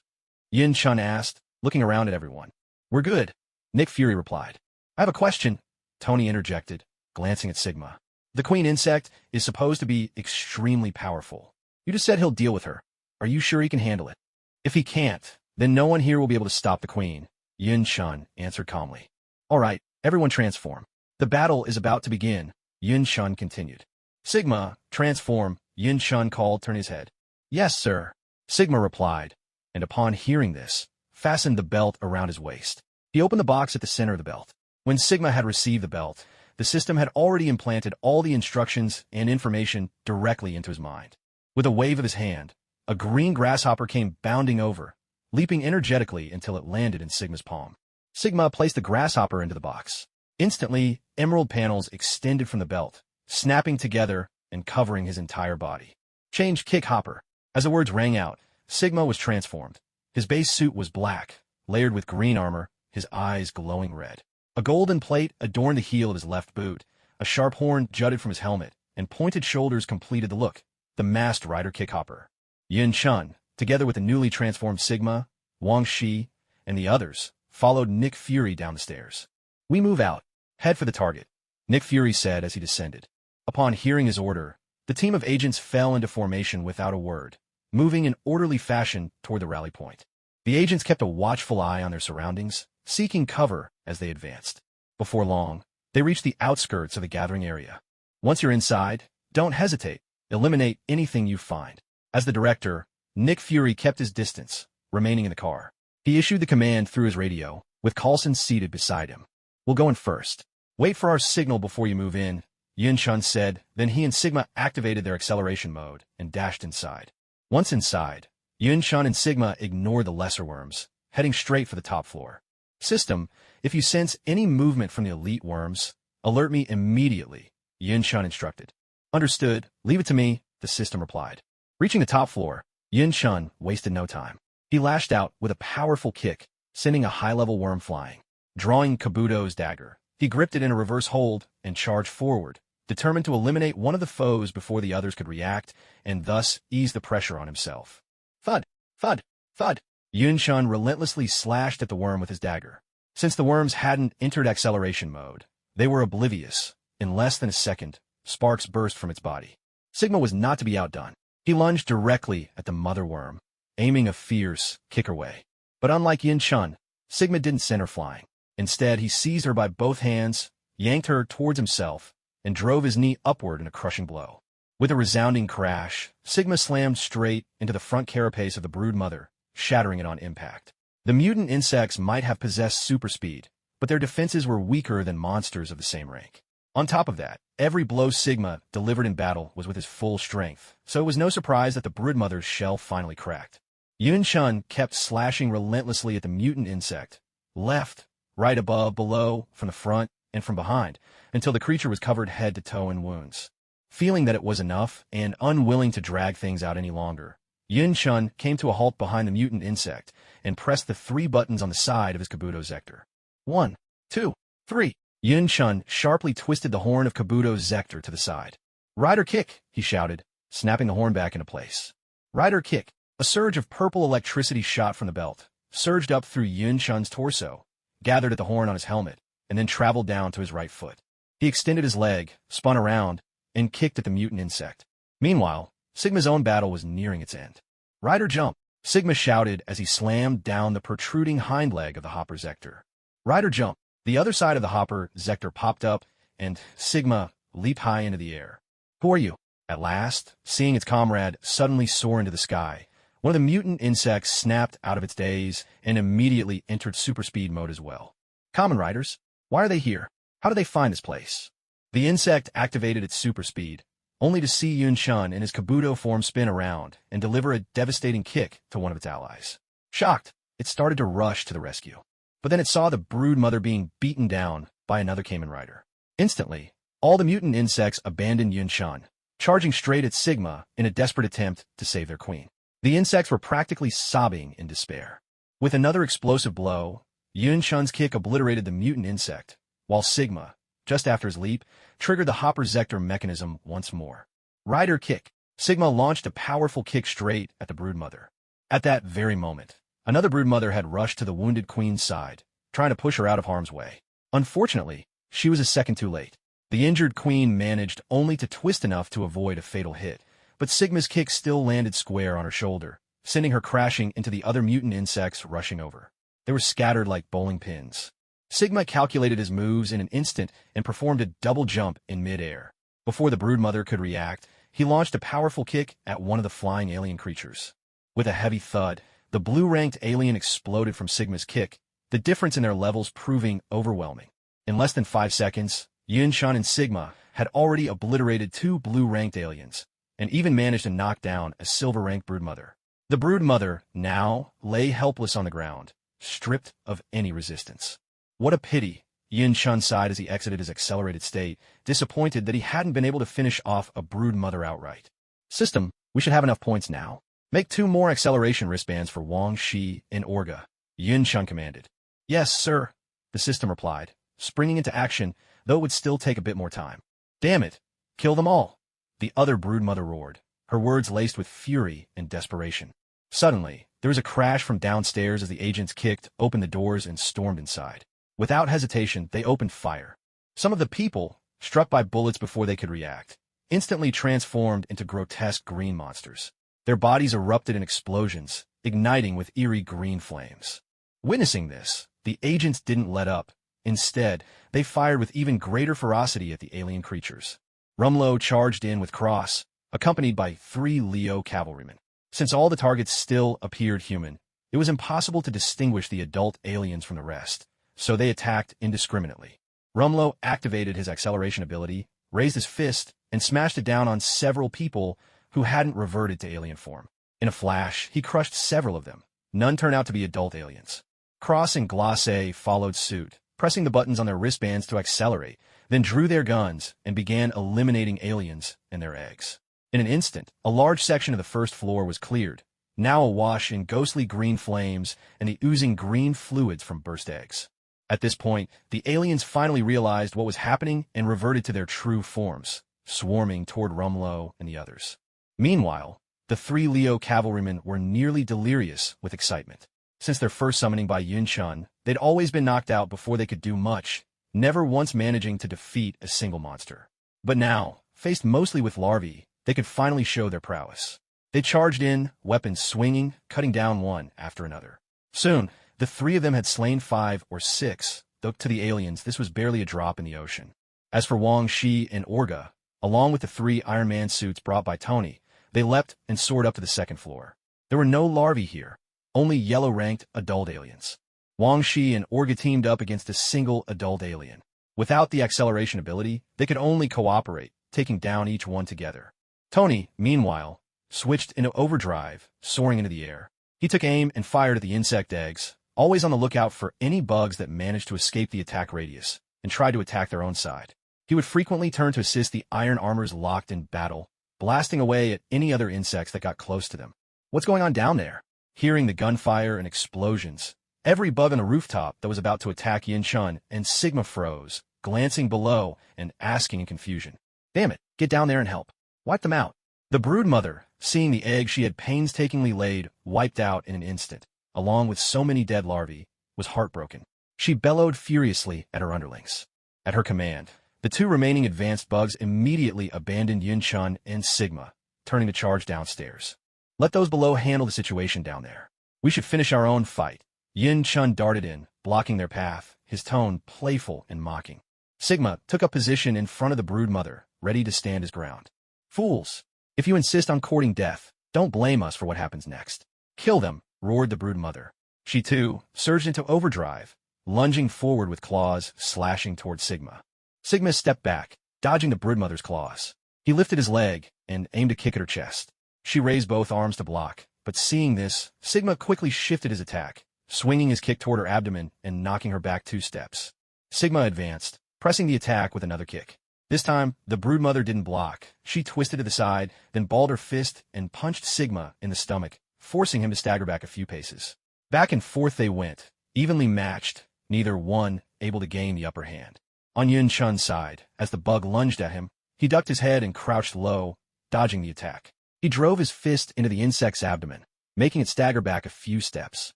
Yin Chun asked, looking around at everyone. We're good, Nick Fury replied. I have a question, Tony interjected, glancing at Sigma. The queen insect is supposed to be extremely powerful. You just said he'll deal with her. Are you sure he can handle it? If he can't, then no one here will be able to stop the queen, Yin Chun answered calmly. All right, everyone transform. The battle is about to begin, Yin Chun continued. Sigma, transform, Yin Chun called, turning his head. Yes, sir, Sigma replied, and upon hearing this, fastened the belt around his waist. He opened the box at the center of the belt. When Sigma had received the belt, the system had already implanted all the instructions and information directly into his mind. With a wave of his hand, a green grasshopper came bounding over, leaping energetically until it landed in Sigma's palm. Sigma placed the grasshopper into the box. Instantly, emerald panels extended from the belt, snapping together and covering his entire body. Change kick hopper. As the words rang out, Sigma was transformed. His base suit was black, layered with green armor, his eyes glowing red. A golden plate adorned the heel of his left boot, a sharp horn jutted from his helmet, and pointed shoulders completed the look, the masked rider kick hopper. Yin Chun, together with the newly transformed Sigma, Wang Shi, and the others, followed Nick Fury down the stairs. "We move out. Head for the target," Nick Fury said as he descended. Upon hearing his order, the team of agents fell into formation without a word, moving in orderly fashion toward the rally point. The agents kept a watchful eye on their surroundings, seeking cover as they advanced. Before long, they reached the outskirts of the gathering area. Once you're inside, don't hesitate. Eliminate anything you find. As the director, Nick Fury kept his distance, remaining in the car. He issued the command through his radio, with Coulson seated beside him. "We'll go in first. Wait for our signal before you move in," Yin Chun said. Then he and Sigma activated their acceleration mode and dashed inside. Once inside, Yin Chun and Sigma ignored the lesser worms, heading straight for the top floor. "System, if you sense any movement from the elite worms, alert me immediately," Yin Chun instructed. "Understood. Leave it to me," the system replied. Reaching the top floor, Yin Chun wasted no time. He lashed out with a powerful kick, sending a high-level worm flying. Drawing Kabuto's dagger, he gripped it in a reverse hold and charged forward, determined to eliminate one of the foes before the others could react, and thus ease the pressure on himself. Thud! Thud! Thud! Yin Chun relentlessly slashed at the worm with his dagger. Since the worms hadn't entered acceleration mode, they were oblivious. In less than a second, sparks burst from its body. Sigma was not to be outdone. He lunged directly at the mother worm, aiming a fierce kicker way. But unlike Yin Chun, Sigma didn't send her flying. Instead, he seized her by both hands, yanked her towards himself, and drove his knee upward in a crushing blow. With a resounding crash, Sigma slammed straight into the front carapace of the brood mother, shattering it on impact. The mutant insects might have possessed super speed, but their defenses were weaker than monsters of the same rank. On top of that, every blow Sigma delivered in battle was with his full strength, so it was no surprise that the broodmother's shell finally cracked. Yin Chun kept slashing relentlessly at the mutant insect, left, right above, below, from the front, and from behind, until the creature was covered head to toe in wounds. Feeling that it was enough, and unwilling to drag things out any longer, Yin Chun came to a halt behind the mutant insect and pressed the 3 buttons on the side of his Kabuto Zector. 1, 2, 3. Yin Chun sharply twisted the horn of Kabuto's Zector to the side. "Rider kick," he shouted, snapping the horn back into place. Rider kick. A surge of purple electricity shot from the belt, surged up through Yin Chun's torso, gathered at the horn on his helmet, and then traveled down to his right foot. He extended his leg, spun around, and kicked at the mutant insect. Meanwhile, Sigma's own battle was nearing its end. "Rider jump," Sigma shouted as he slammed down the protruding hind leg of the Hopper Zector. "Rider jump." The other side of the Hopper Zector popped up, and Sigma leaped high into the air. "Who are you?" At last, seeing its comrade suddenly soar into the sky, one of the mutant insects snapped out of its daze and immediately entered super speed mode as well. "Kamen Riders? Why are they here? How did they find this place?" The insect activated its super speed, only to see Yin Chun in his Kabuto form spin around and deliver a devastating kick to one of its allies. Shocked, it started to rush to the rescue. But then it saw the brood mother being beaten down by another Kamen Rider. Instantly, all the mutant insects abandoned Yin Chun, charging straight at Sigma in a desperate attempt to save their queen. The insects were practically sobbing in despair. With another explosive blow, Yin Chun's kick obliterated the mutant insect, while Sigma, just after his leap, triggered the Hopper Zector mechanism once more. Rider kick. Sigma launched a powerful kick straight at the broodmother. At that very moment, another broodmother had rushed to the wounded queen's side, trying to push her out of harm's way. Unfortunately, she was a second too late. The injured queen managed only to twist enough to avoid a fatal hit, but Sigma's kick still landed square on her shoulder, sending her crashing into the other mutant insects rushing over. They were scattered like bowling pins. Sigma calculated his moves in an instant and performed a double jump in mid-air. Before the broodmother could react, he launched a powerful kick at one of the flying alien creatures. With a heavy thud, the blue-ranked alien exploded from Sigma's kick, the difference in their levels proving overwhelming. In less than 5 seconds, Yin Chun and Sigma had already obliterated 2 blue-ranked aliens, and even managed to knock down a silver-ranked broodmother. The broodmother now lay helpless on the ground, stripped of any resistance. What a pity, Yin Chun sighed as he exited his accelerated state, disappointed that he hadn't been able to finish off a broodmother outright. "System, we should have enough points now. Make 2 more acceleration wristbands for Wang Shi and Orga," Yin Chun commanded. "Yes, sir," the system replied, springing into action, though it would still take a bit more time. "Damn it! Kill them all!" the other broodmother roared, her words laced with fury and desperation. Suddenly, there was a crash from downstairs as the agents kicked open the doors and stormed inside. Without hesitation, they opened fire. Some of the people, struck by bullets before they could react, instantly transformed into grotesque green monsters. Their bodies erupted in explosions, igniting with eerie green flames. Witnessing this, the agents didn't let up. Instead, they fired with even greater ferocity at the alien creatures. Rumlow charged in with Cross, accompanied by 3 Leo cavalrymen. Since all the targets still appeared human, it was impossible to distinguish the adult aliens from the rest, so they attacked indiscriminately. Rumlow activated his acceleration ability, raised his fist, and smashed it down on several people who hadn't reverted to alien form. In a flash, he crushed several of them. None turned out to be adult aliens. Cross and Glacé followed suit, pressing the buttons on their wristbands to accelerate, then drew their guns and began eliminating aliens and their eggs. In an instant, a large section of the first floor was cleared, now awash in ghostly green flames and the oozing green fluids from burst eggs. At this point, the aliens finally realized what was happening and reverted to their true forms, swarming toward Rumlow and the others. Meanwhile, the 3 Leo cavalrymen were nearly delirious with excitement. Since their first summoning by Yun-chun, they'd always been knocked out before they could do much, never once managing to defeat a single monster. But now, faced mostly with larvae, they could finally show their prowess. They charged in, weapons swinging, cutting down one after another. Soon, the 3 of them had slain 5 or 6, though to the aliens this was barely a drop in the ocean. As for Wang Shi and Orga, along with the 3 Iron Man suits brought by Tony, they leapt and soared up to the second floor. There were no larvae here, only yellow-ranked adult aliens. Wang Shi and Orga teamed up against a single adult alien. Without the acceleration ability, they could only cooperate, taking down each one together. Tony, meanwhile, switched into overdrive, soaring into the air. He took aim and fired at the insect eggs, always on the lookout for any bugs that managed to escape the attack radius and tried to attack their own side. He would frequently turn to assist the iron armors locked in battle, blasting away at any other insects that got close to them. What's going on down there? Hearing the gunfire and explosions, every bug on the rooftop that was about to attack Yin-chun and Sigma froze, glancing below and asking in confusion. Damn it, get down there and help. Wipe them out. The broodmother, seeing the egg she had painstakingly laid, wiped out in an instant, along with so many dead larvae, was heartbroken. She bellowed furiously at her underlings. At her command, the 2 remaining advanced bugs immediately abandoned Yin-chun and Sigma, turning to charge downstairs. Let those below handle the situation down there. We should finish our own fight. Yin-chun darted in, blocking their path, his tone playful and mocking. Sigma took up position in front of the broodmother, ready to stand his ground. Fools! If you insist on courting death, don't blame us for what happens next. Kill them, roared the broodmother. She, too, surged into overdrive, lunging forward with claws slashing toward Sigma. Sigma stepped back, dodging the broodmother's claws. He lifted his leg and aimed a kick at her chest. She raised both arms to block, but seeing this, Sigma quickly shifted his attack, swinging his kick toward her abdomen and knocking her back 2 steps. Sigma advanced, pressing the attack with another kick. This time, the broodmother didn't block. She twisted to the side, then balled her fist and punched Sigma in the stomach, forcing him to stagger back a few paces. Back and forth they went, evenly matched, neither one able to gain the upper hand. On Yun-chun's side, as the bug lunged at him, he ducked his head and crouched low, dodging the attack. He drove his fist into the insect's abdomen, making it stagger back a few steps.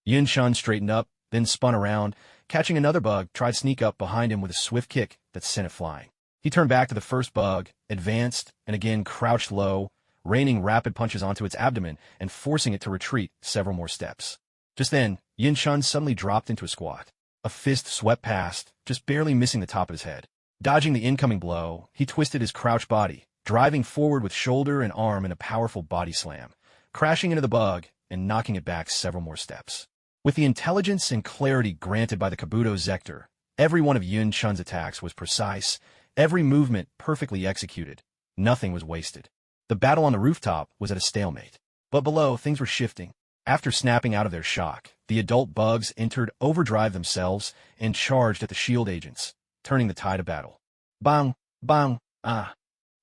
Yun-chun straightened up, then spun around, catching another bug, tried to sneak up behind him with a swift kick that sent it flying. He turned back to the first bug, advanced, and again crouched low, raining rapid punches onto its abdomen and forcing it to retreat several more steps. Just then, Yin-chun suddenly dropped into a squat. A fist swept past, just barely missing the top of his head. Dodging the incoming blow, he twisted his crouched body, driving forward with shoulder and arm in a powerful body slam, crashing into the bug and knocking it back several more steps. With the intelligence and clarity granted by the Kabuto Zector, every one of Yun-chun's attacks was precise, every movement perfectly executed. Nothing was wasted. The battle on the rooftop was at a stalemate. But below, things were shifting. After snapping out of their shock, the adult bugs entered overdrive themselves and charged at the shield agents, turning the tide of battle. Bang! Bang! Ah!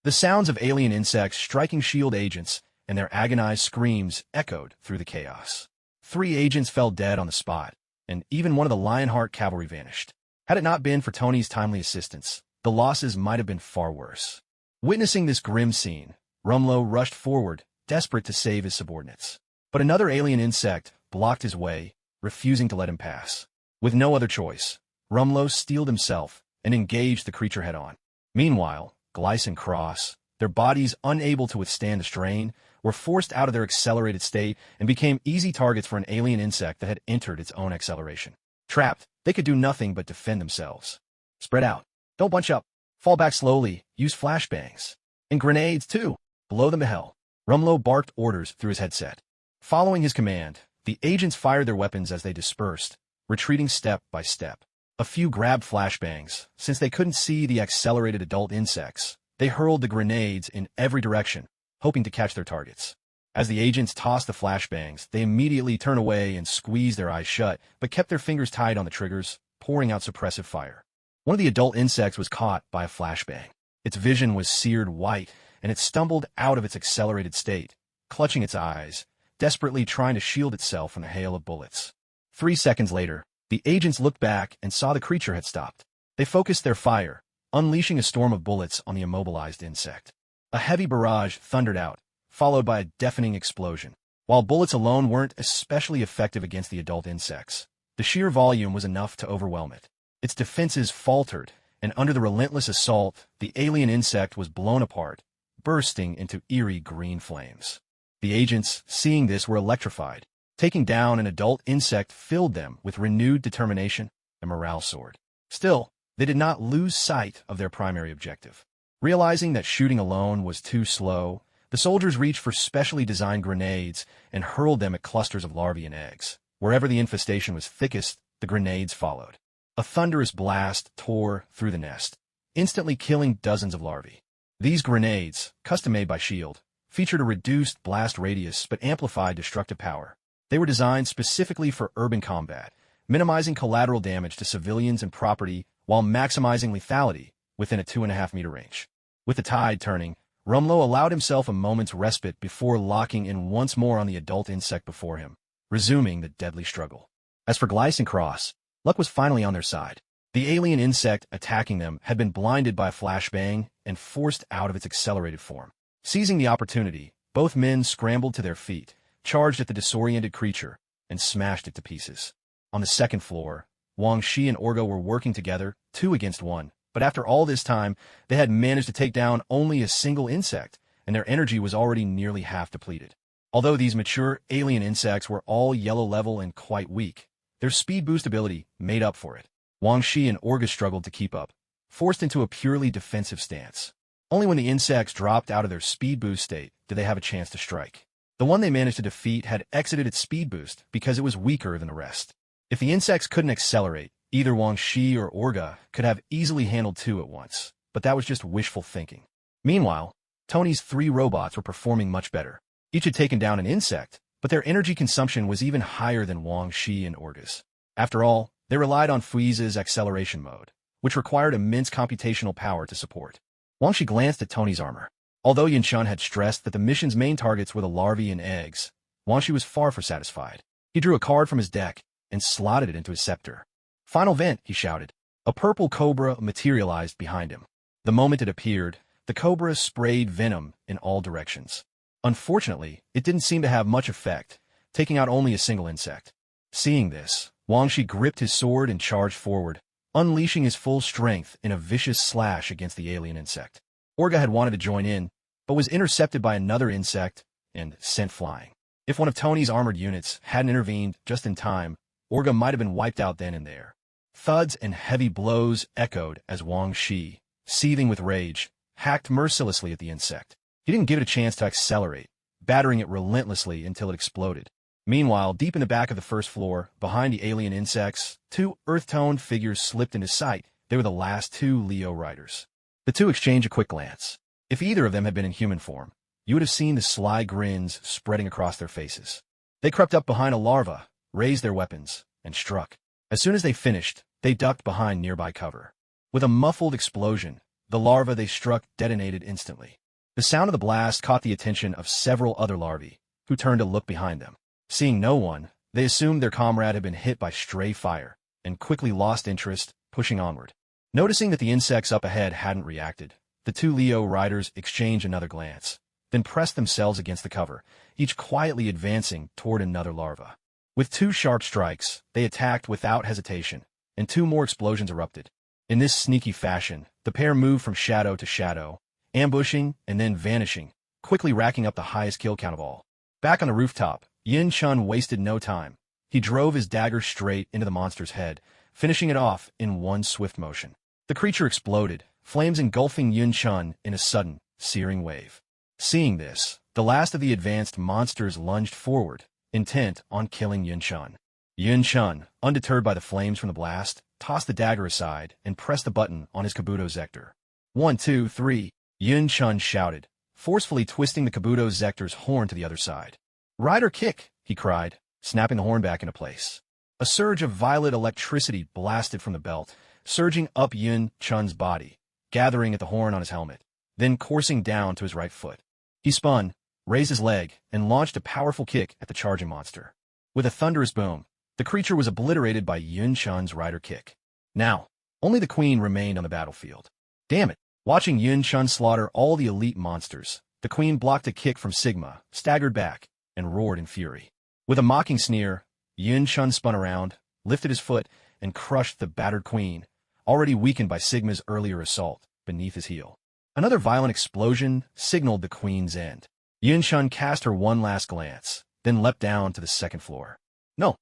The sounds of alien insects striking shield agents and their agonized screams echoed through the chaos. 3 agents fell dead on the spot, and even one of the Lionheart cavalry vanished. Had it not been for Tony's timely assistance, the losses might have been far worse. Witnessing this grim scene, Rumlow rushed forward, desperate to save his subordinates. But another alien insect blocked his way, refusing to let him pass. With no other choice, Rumlow steeled himself and engaged the creature head-on. Meanwhile, Glice and Cross, their bodies unable to withstand the strain, were forced out of their accelerated state and became easy targets for an alien insect that had entered its own acceleration. Trapped, they could do nothing but defend themselves. Spread out. Don't bunch up. Fall back slowly. Use flashbangs. And grenades, too. Blow them to hell. Rumlow barked orders through his headset. Following his command, the agents fired their weapons as they dispersed, retreating step by step. A few grabbed flashbangs. Since they couldn't see the accelerated adult insects, they hurled the grenades in every direction, hoping to catch their targets. As the agents tossed the flashbangs, they immediately turned away and squeezed their eyes shut, but kept their fingers tied on the triggers, pouring out suppressive fire. One of the adult insects was caught by a flashbang. Its vision was seared white, and it stumbled out of its accelerated state, clutching its eyes, desperately trying to shield itself from the hail of bullets. 3 seconds later, the agents looked back and saw the creature had stopped. They focused their fire, unleashing a storm of bullets on the immobilized insect. A heavy barrage thundered out, followed by a deafening explosion. While bullets alone weren't especially effective against the adult insects, the sheer volume was enough to overwhelm it. Its defenses faltered, and under the relentless assault, the alien insect was blown apart, bursting into eerie green flames. The agents, seeing this, were electrified. Taking down an adult insect filled them with renewed determination and morale soared. Still, they did not lose sight of their primary objective. Realizing that shooting alone was too slow, the soldiers reached for specially designed grenades and hurled them at clusters of larvae and eggs. Wherever the infestation was thickest, the grenades followed. A thunderous blast tore through the nest, instantly killing dozens of larvae. These grenades, custom-made by S.H.I.E.L.D., featured a reduced blast radius but amplified destructive power. They were designed specifically for urban combat, minimizing collateral damage to civilians and property while maximizing lethality within a 2.5-meter range. With the tide turning, Rumlow allowed himself a moment's respite before locking in once more on the adult insect before him, resuming the deadly struggle. As for Glice and Cross, luck was finally on their side. The alien insect attacking them had been blinded by a flashbang and forced out of its accelerated form. Seizing the opportunity, both men scrambled to their feet, charged at the disoriented creature, and smashed it to pieces. On the second floor, Wang Shi and Orga were working together, 2 against 1, but after all this time, they had managed to take down only a single insect, and their energy was already nearly half depleted. Although these mature alien insects were all yellow level and quite weak, their speed boost ability made up for it. Wang Shi and Orga struggled to keep up, forced into a purely defensive stance. Only when the insects dropped out of their speed boost state did they have a chance to strike. The one they managed to defeat had exited its speed boost because it was weaker than the rest. If the insects couldn't accelerate, either Wang Shi or Orga could have easily handled 2 at once, but that was just wishful thinking. Meanwhile, Tony's 3 robots were performing much better. Each had taken down an insect, but their energy consumption was even higher than Wang Shi and Orga's. After all, they relied on Fuiza's acceleration mode, which required immense computational power to support. Wang Shi glanced at Tony's armor. Although Yinshun had stressed that the mission's main targets were the larvae and eggs, Wang Shi was far from satisfied. He drew a card from his deck and slotted it into his scepter. "Final vent," he shouted. A purple cobra materialized behind him. The moment it appeared, the cobra sprayed venom in all directions. Unfortunately, it didn't seem to have much effect, taking out only a single insect. Seeing this, Wang Shi gripped his sword and charged forward, unleashing his full strength in a vicious slash against the alien insect. Orga had wanted to join in, but was intercepted by another insect and sent flying. If one of Tony's armored units hadn't intervened just in time, Orga might have been wiped out then and there. Thuds and heavy blows echoed as Wang Shi, seething with rage, hacked mercilessly at the insect. He didn't give it a chance to accelerate, battering it relentlessly until it exploded. Meanwhile, deep in the back of the first floor, behind the alien insects, 2 earth-toned figures slipped into sight. They were the last 2 Leo riders. The 2 exchanged a quick glance. If either of them had been in human form, you would have seen the sly grins spreading across their faces. They crept up behind a larva, raised their weapons, and struck. As soon as they finished, they ducked behind nearby cover. With a muffled explosion, the larva they struck detonated instantly. The sound of the blast caught the attention of several other larvae, who turned to look behind them. Seeing no one, they assumed their comrade had been hit by stray fire, and quickly lost interest, pushing onward. Noticing that the insects up ahead hadn't reacted, the 2 Leo riders exchanged another glance. then pressed themselves against the cover, each quietly advancing toward another larva. With 2 sharp strikes, they attacked without hesitation, and 2 more explosions erupted. In this sneaky fashion, the pair moved from shadow to shadow, ambushing and then vanishing, quickly racking up the highest kill count of all. Back on the rooftop, Yin Chun wasted no time. He drove his dagger straight into the monster's head, finishing it off in one swift motion. The creature exploded, flames engulfing Yin Chun in a sudden, searing wave. Seeing this, the last of the advanced monsters lunged forward, intent on killing Yin Chun. Yin Chun, undeterred by the flames from the blast, tossed the dagger aside and pressed the button on his Kabuto Zector. 1, 2, 3, Yin Chun shouted, forcefully twisting the Kabuto Zector's horn to the other side. Rider kick, he cried, snapping the horn back into place. A surge of violet electricity blasted from the belt, surging up Yin Chun's body, gathering at the horn on his helmet, then coursing down to his right foot. He spun, raised his leg, and launched a powerful kick at the charging monster. With a thunderous boom, the creature was obliterated by Yin Chun's rider kick. Now, only the queen remained on the battlefield. Damn it! Watching Yin Chun slaughter all the elite monsters, the queen blocked a kick from Sigma, staggered back, and roared in fury. With a mocking sneer, Yin Chun spun around, lifted his foot, and crushed the battered queen, already weakened by Sigma's earlier assault, beneath his heel. Another violent explosion signaled the queen's end. Yin Chun cast her one last glance, then leapt down to the second floor. No!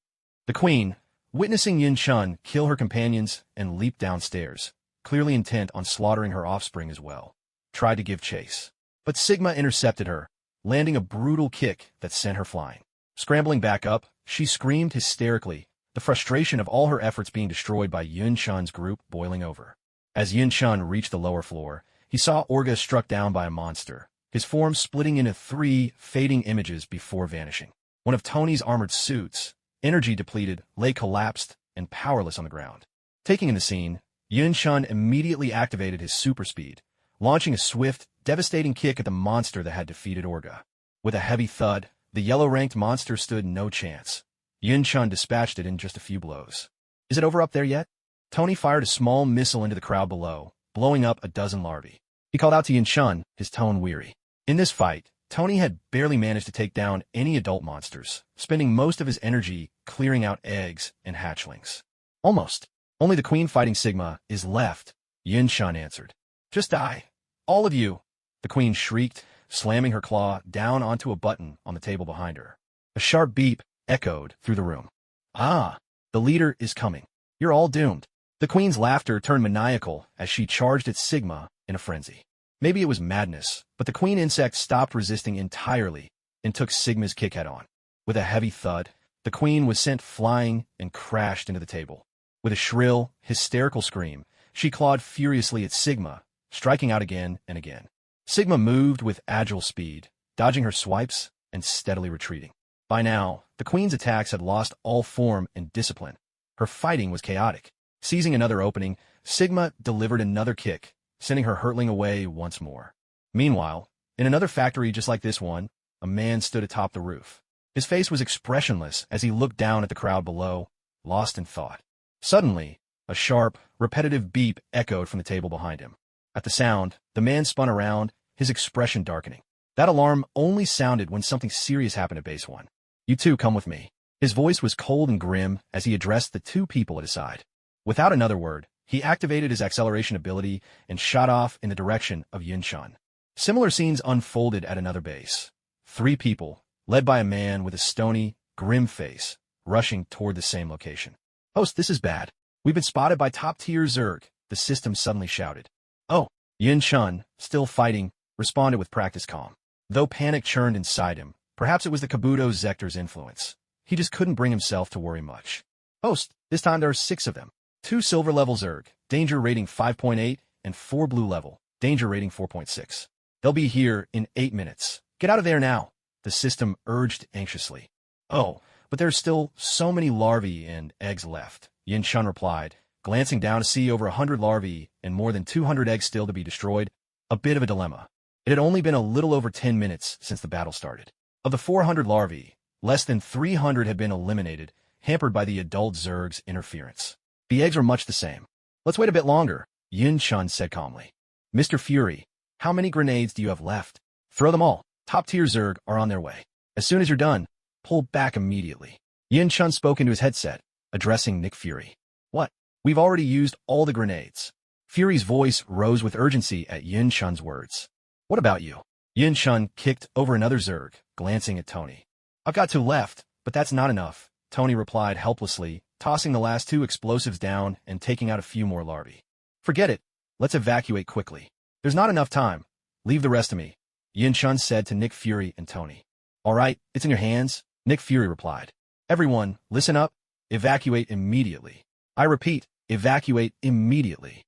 The queen, witnessing Yin Chun kill her companions and leap downstairs, clearly intent on slaughtering her offspring as well, tried to give chase. But Sigma intercepted her, landing a brutal kick that sent her flying. Scrambling back up, she screamed hysterically, the frustration of all her efforts being destroyed by Yin Chun's group boiling over. As Yin Chun reached the lower floor, he saw Orga struck down by a monster, his form splitting into 3 fading images before vanishing. One of Tony's armored suits, energy depleted, lay collapsed and powerless on the ground. Taking in the scene, Yin Chun immediately activated his super speed, launching a swift, devastating kick at the monster that had defeated Orga. With a heavy thud, the yellow-ranked monster stood no chance. Yin Chun dispatched it in just a few blows. Is it over up there yet? Tony fired a small missile into the crowd below, blowing up a dozen larvae. He called out to Yin Chun, his tone weary. In this fight, Tony had barely managed to take down any adult monsters, spending most of his energy clearing out eggs and hatchlings. Almost. Only the queen fighting Sigma is left, Yin Chun answered. Just die. All of you, the queen shrieked, slamming her claw down onto a button on the table behind her. A sharp beep echoed through the room. Ah, the leader is coming. You're all doomed. The queen's laughter turned maniacal as she charged at Sigma in a frenzy. Maybe it was madness, but the queen insect stopped resisting entirely and took Sigma's kick head-on. With a heavy thud, the queen was sent flying and crashed into the table. With a shrill, hysterical scream, she clawed furiously at Sigma, striking out again and again. Sigma moved with agile speed, dodging her swipes and steadily retreating. By now, the queen's attacks had lost all form and discipline. Her fighting was chaotic. Seizing another opening, Sigma delivered another kick, sending her hurtling away once more. Meanwhile, in another factory just like this one, a man stood atop the roof. His face was expressionless as he looked down at the crowd below, lost in thought. Suddenly, a sharp, repetitive beep echoed from the table behind him. At the sound, the man spun around, his expression darkening. That alarm only sounded when something serious happened at Base 1. You two come with me. His voice was cold and grim as he addressed the 2 people at his side. Without another word, he activated his acceleration ability and shot off in the direction of Yin Chun. Similar scenes unfolded at another base. 3 people, led by a man with a stony, grim face, rushing toward the same location. Host, this is bad. We've been spotted by top-tier Zerg, the system suddenly shouted. Oh, Yin Chun, still fighting, responded with practiced calm. Though panic churned inside him, perhaps it was the Kabuto Zector's influence. He just couldn't bring himself to worry much. Host, this time there are 6 of them. 2 silver-level Zerg, danger rating 5.8, and 4 blue-level, danger rating 4.6. They'll be here in 8 minutes. Get out of there now, the system urged anxiously. Oh, but there's still so many larvae and eggs left, Yin Chun replied, glancing down to see over 100 larvae and more than 200 eggs still to be destroyed. A bit of a dilemma. It had only been a little over 10 minutes since the battle started. Of the 400 larvae, less than 300 had been eliminated, hampered by the adult Zerg's interference. The eggs are much the same. Let's wait a bit longer, Yin Chun said calmly. Mr. Fury, how many grenades do you have left? Throw them all, Top-tier Zerg are on their way. As soon as you're done, pull back immediately. Yin Chun spoke into his headset, addressing Nick Fury. What? We've already used all the grenades. Fury's voice rose with urgency at Yin Chun's words. What about you? Yin Chun kicked over another Zerg, glancing at Tony. I've got 2 left, but that's not enough, Tony replied helplessly, tossing the last 2 explosives down and taking out a few more larvae. Forget it. Let's evacuate quickly. There's not enough time. Leave the rest to me, Yin Chun said to Nick Fury and Tony. All right, it's in your hands, Nick Fury replied. Everyone, listen up. Evacuate immediately. I repeat, evacuate immediately.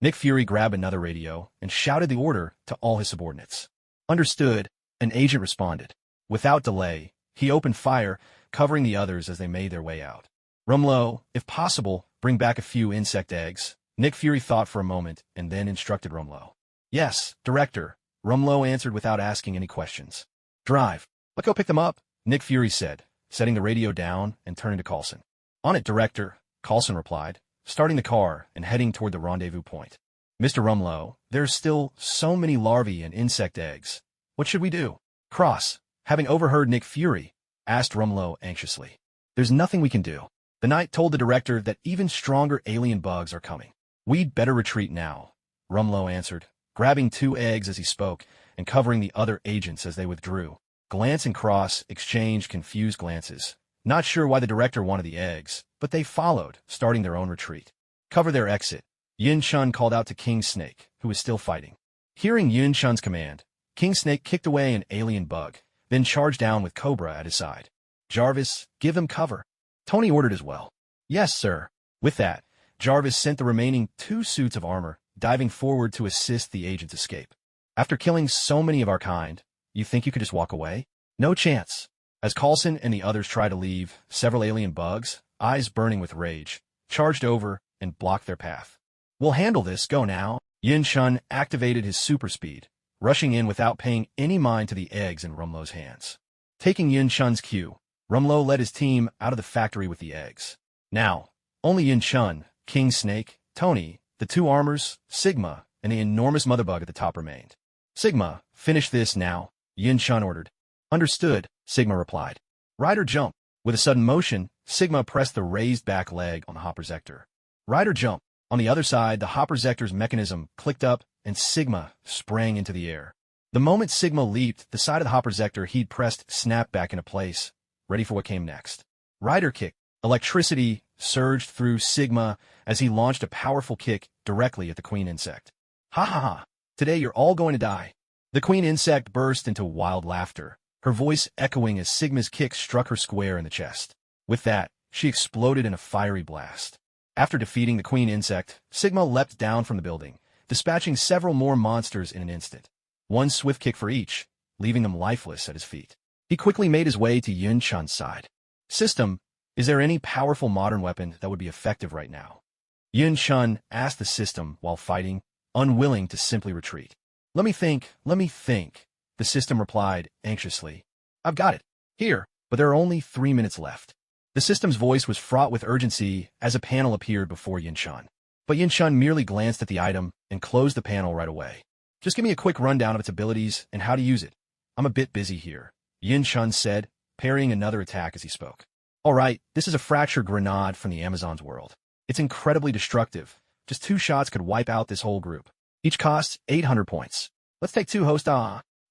Nick Fury grabbed another radio and shouted the order to all his subordinates. Understood, an agent responded. Without delay, he opened fire, covering the others as they made their way out. Rumlow, if possible, bring back a few insect eggs. Nick Fury thought for a moment and then instructed Rumlow. Yes, Director, Rumlow answered without asking any questions. Drive. Let's go pick them up, Nick Fury said, setting the radio down and turning to Coulson. On it, Director, Coulson replied, starting the car and heading toward the rendezvous point. Mr. Rumlow, there's still so many larvae and insect eggs. What should we do? Cross, having overheard Nick Fury, asked Rumlow anxiously. There's nothing we can do. The knight told the director that even stronger alien bugs are coming. We'd better retreat now, Rumlow answered, grabbing 2 eggs as he spoke and covering the other agents as they withdrew. Glance and Cross exchanged confused glances, not sure why the director wanted the eggs, but they followed, starting their own retreat. Cover their exit, Yin Chun called out to King Snake, who was still fighting. Hearing Yin Chun's command, King Snake kicked away an alien bug, then charged down with Cobra at his side. Jarvis, give them cover, Tony ordered as well. Yes, sir. With that, Jarvis sent the remaining 2 suits of armor, diving forward to assist the agents escape. After killing so many of our kind, you think you could just walk away? No chance. As Coulson and the others tried to leave, several alien bugs, eyes burning with rage, charged over and blocked their path. We'll handle this, go now. Yin Chun activated his super speed, rushing in without paying any mind to the eggs in Rumlow's hands. Taking Yin Chun's cue, Rumlow led his team out of the factory with the eggs. Now, only Yin Chun, King Snake, Tony, the 2 armors, Sigma, and the enormous mother bug at the top remained. Sigma, finish this now, Yin Chun ordered. Understood, Sigma replied. Rider jump. With a sudden motion, Sigma pressed the raised back leg on the hopper sector. Rider jump. On the other side, the hopper sector's mechanism clicked up and Sigma sprang into the air. The moment Sigma leaped, the side of the hopper sector he'd pressed snapped back into place, ready for what came next. Rider kick. Electricity surged through Sigma as he launched a powerful kick directly at the queen insect. Ha ha ha. Today you're all going to die. The queen insect burst into wild laughter, her voice echoing as Sigma's kick struck her square in the chest. With that, she exploded in a fiery blast. After defeating the queen insect, Sigma leapt down from the building, dispatching several more monsters in an instant. 1 swift kick for each, leaving them lifeless at his feet. He quickly made his way to Yin Chun's side. System, is there any powerful modern weapon that would be effective right now? Yin Chun asked the system while fighting, unwilling to simply retreat. Let me think, the system replied anxiously. I've got it. Here, but there are only 3 minutes left. The system's voice was fraught with urgency as a panel appeared before Yin Chun. But Yin Chun merely glanced at the item and closed the panel right away. Just give me a quick rundown of its abilities and how to use it. I'm a bit busy here, Yin Chun said, parrying another attack as he spoke. All right, this is a fracture grenade from the Amazon's world. It's incredibly destructive. Just 2 shots could wipe out this whole group. Each costs 800 points. Let's take 2, host.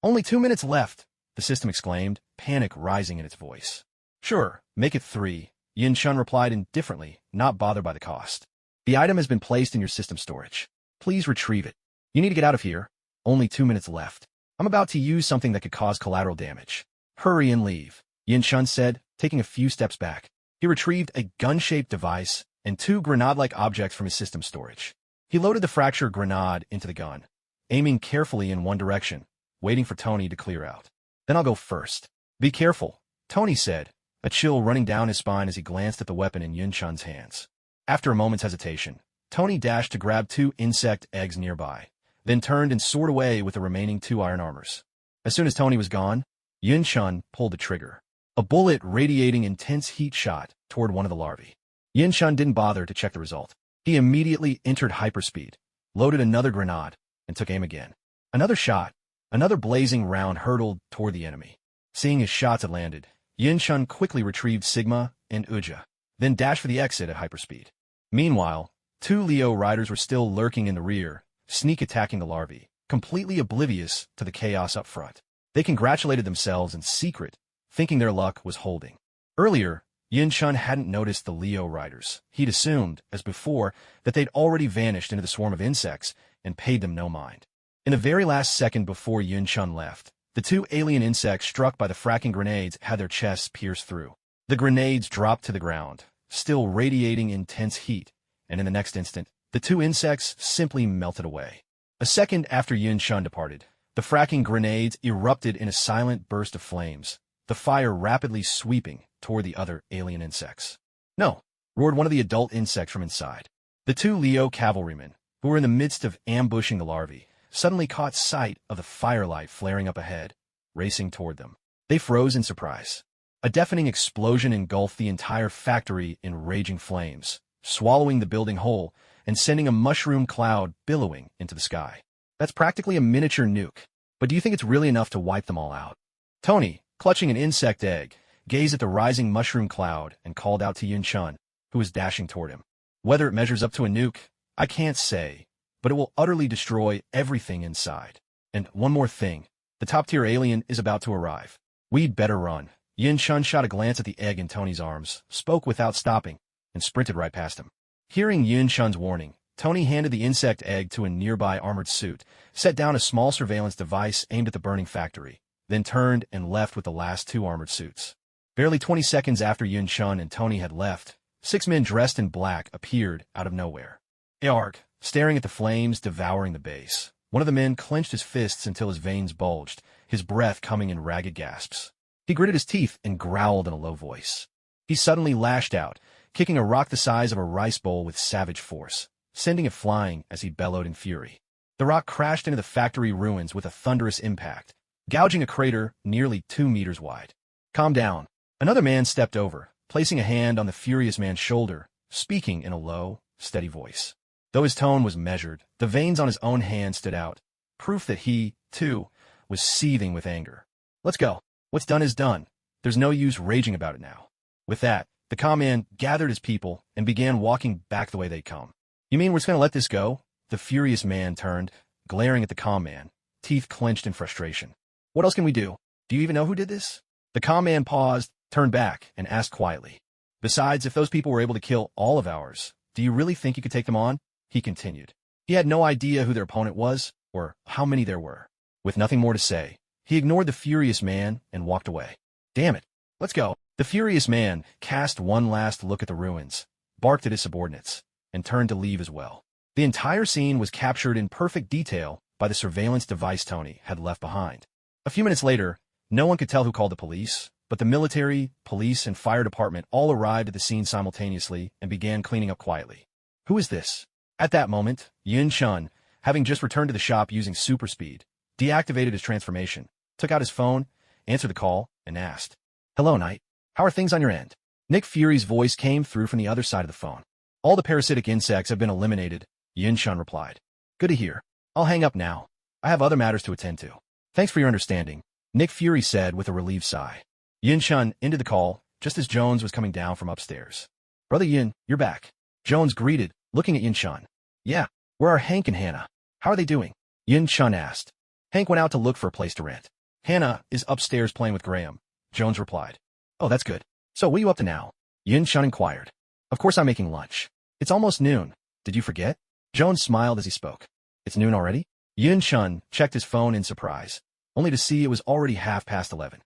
Only 2 minutes left, the system exclaimed, panic rising in its voice. Sure, make it 3, Yin Chun replied indifferently, not bothered by the cost. The item has been placed in your system storage. Please retrieve it. You need to get out of here. Only 2 minutes left. I'm about to use something that could cause collateral damage. Hurry and leave, Yin Chun said, taking a few steps back. He retrieved a gun-shaped device and 2 grenade-like objects from his system storage. He loaded the fracture grenade into the gun, aiming carefully in one direction, waiting for Tony to clear out. Then I'll go first. Be careful, Tony said, a chill running down his spine as he glanced at the weapon in Yin Chun's hands. After a moment's hesitation, Tony dashed to grab 2 insect eggs nearby, then turned and soared away with the remaining 2 iron armors. As soon as Tony was gone, Yin Chun pulled the trigger. A bullet radiating intense heat shot toward one of the larvae. Yin Chun didn't bother to check the result. He immediately entered hyperspeed, loaded another grenade, and took aim again. Another shot, Another blazing round hurtled toward the enemy. Seeing his shots had landed, Yin-chun quickly retrieved Sigma and Uja, then dashed for the exit at hyperspeed. Meanwhile, two Leo riders were still lurking in the rear, sneak attacking the larvae, completely oblivious to the chaos up front. They congratulated themselves in secret, thinking their luck was holding. Earlier, Yin-chun hadn't noticed the Leo riders. He'd assumed, as before, that they'd already vanished into the swarm of insects and paid them no mind. In the very last second before Yin-chun left, the two alien insects struck by the fracking grenades had their chests pierced through. The grenades dropped to the ground, still radiating intense heat, and in the next instant, the two insects simply melted away. A second after Yin-chun departed, the fracking grenades erupted in a silent burst of flames, the fire rapidly sweeping toward the other alien insects. "No!" roared one of the adult insects from inside. The two Leo cavalrymen, who were in the midst of ambushing the larvae, suddenly caught sight of the firelight flaring up ahead, racing toward them. They froze in surprise. A deafening explosion engulfed the entire factory in raging flames, swallowing the building whole and sending a mushroom cloud billowing into the sky. That's practically a miniature nuke. But do you think it's really enough to wipe them all out? Tony, clutching an insect egg, gazed at the rising mushroom cloud and called out to Yin-chun, who was dashing toward him. Whether it measures up to a nuke, I can't say, but it will utterly destroy everything inside. And one more thing, the top-tier alien is about to arrive. We'd better run. Yin-chun shot a glance at the egg in Tony's arms, spoke without stopping, and sprinted right past him. Hearing Yin-chun's warning, Tony handed the insect egg to a nearby armored suit, set down a small surveillance device aimed at the burning factory, then turned and left with the last two armored suits. Barely 20 seconds after Yin-chun and Tony had left, 6 men dressed in black appeared out of nowhere. Arg, staring at the flames devouring the base. One of the men clenched his fists until his veins bulged, his breath coming in ragged gasps. He gritted his teeth and growled in a low voice. He suddenly lashed out, kicking a rock the size of a rice bowl with savage force, sending it flying as he bellowed in fury. The rock crashed into the factory ruins with a thunderous impact, gouging a crater nearly 2 meters wide. "Calm down." Another man stepped over, placing a hand on the furious man's shoulder, speaking in a low, steady voice. Though his tone was measured, the veins on his own hand stood out, proof that he, too, was seething with anger. "Let's go. What's done is done. There's no use raging about it now." With that, the Kamen gathered his people and began walking back the way they'd come. "You mean we're just going to let this go?" The furious man turned, glaring at the Kamen, teeth clenched in frustration. "What else can we do? Do you even know who did this?" The Kamen paused, turned back, and asked quietly. "Besides, if those people were able to kill all of ours, do you really think you could take them on?" He continued. He had no idea who their opponent was, or how many there were. With nothing more to say, he ignored the furious man and walked away. "Damn it. Let's go." The furious man cast one last look at the ruins, barked at his subordinates, and turned to leave as well. The entire scene was captured in perfect detail by the surveillance device Tony had left behind. A few minutes later, no one could tell who called the police, but the military, police, and fire department all arrived at the scene simultaneously and began cleaning up quietly. "Who is this?" At that moment, Yin-chun, having just returned to the shop using super speed, deactivated his transformation, took out his phone, answered the call, and asked, "Hello, Knight. How are things on your end?" Nick Fury's voice came through from the other side of the phone. "All the parasitic insects have been eliminated," Yin-chun replied. "Good to hear. I'll hang up now. I have other matters to attend to." "Thanks for your understanding," Nick Fury said with a relieved sigh. Yin-chun ended the call just as Jones was coming down from upstairs. "Brother Yin, you're back." Jones greeted, looking at Yin-chun. "Yeah, where are Hank and Hannah? How are they doing?" Yin-chun asked. "Hank went out to look for a place to rent. Hannah is upstairs playing with Graham," Jones replied. "Oh, that's good. So what are you up to now?" Yin-chun inquired. "Of course I'm making lunch. It's almost noon. Did you forget?" Jones smiled as he spoke. "It's noon already?" Yin-chun checked his phone in surprise, only to see it was already 11:30.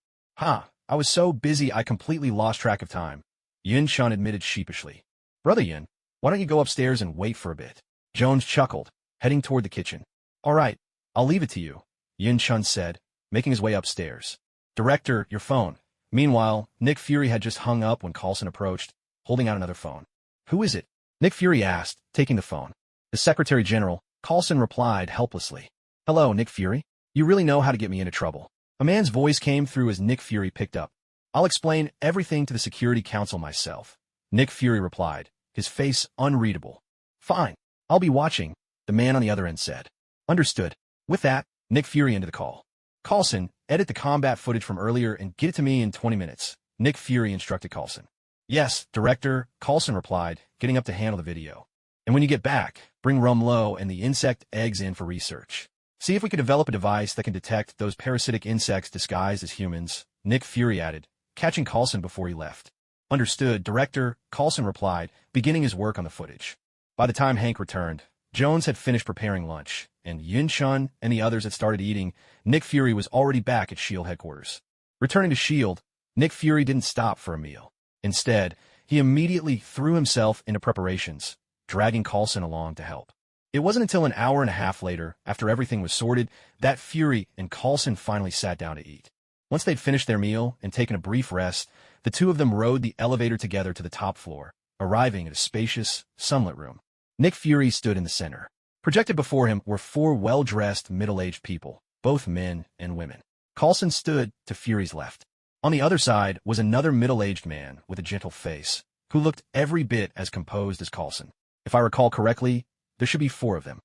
I was so busy I completely lost track of time," Yin-chun admitted sheepishly. "Brother Yin, why don't you go upstairs and wait for a bit?" Jones chuckled, heading toward the kitchen. "All right, I'll leave it to you," Yin-chun said, making his way upstairs. "Director, your phone." Meanwhile, Nick Fury had just hung up when Coulson approached, holding out another phone. "Who is it?" Nick Fury asked, taking the phone. "The Secretary General," Coulson replied helplessly. "Hello, Nick Fury. You really know how to get me into trouble." A man's voice came through as Nick Fury picked up. "I'll explain everything to the Security Council myself," Nick Fury replied, his face unreadable. "Fine. I'll be watching," the man on the other end said. "Understood." With that, Nick Fury ended the call. Coulson, edit the combat footage from earlier and get it to me in 20 minutes. Nick Fury instructed Coulson. Yes, director, Coulson replied, getting up to handle the video. And when you get back, bring Rumlow and the insect eggs in for research. See if we could develop a device that can detect those parasitic insects disguised as humans, Nick Fury added, catching Coulson before he left. Understood, director, Coulson replied, beginning his work on the footage. By the time Hank returned, Jones had finished preparing lunch, and Yin-chun and the others had started eating. Nick Fury was already back at S.H.I.E.L.D. headquarters. Returning to S.H.I.E.L.D., Nick Fury didn't stop for a meal. Instead, he immediately threw himself into preparations, dragging Coulson along to help. It wasn't until an hour and a half later, after everything was sorted, that Fury and Coulson finally sat down to eat. Once they'd finished their meal and taken a brief rest, the two of them rode the elevator together to the top floor, arriving at a spacious, sunlit room. Nick Fury stood in the center. Projected before him were four well-dressed, middle-aged people, both men and women. Coulson stood to Fury's left. On the other side was another middle-aged man with a gentle face, who looked every bit as composed as Coulson. If I recall correctly, there should be four of them.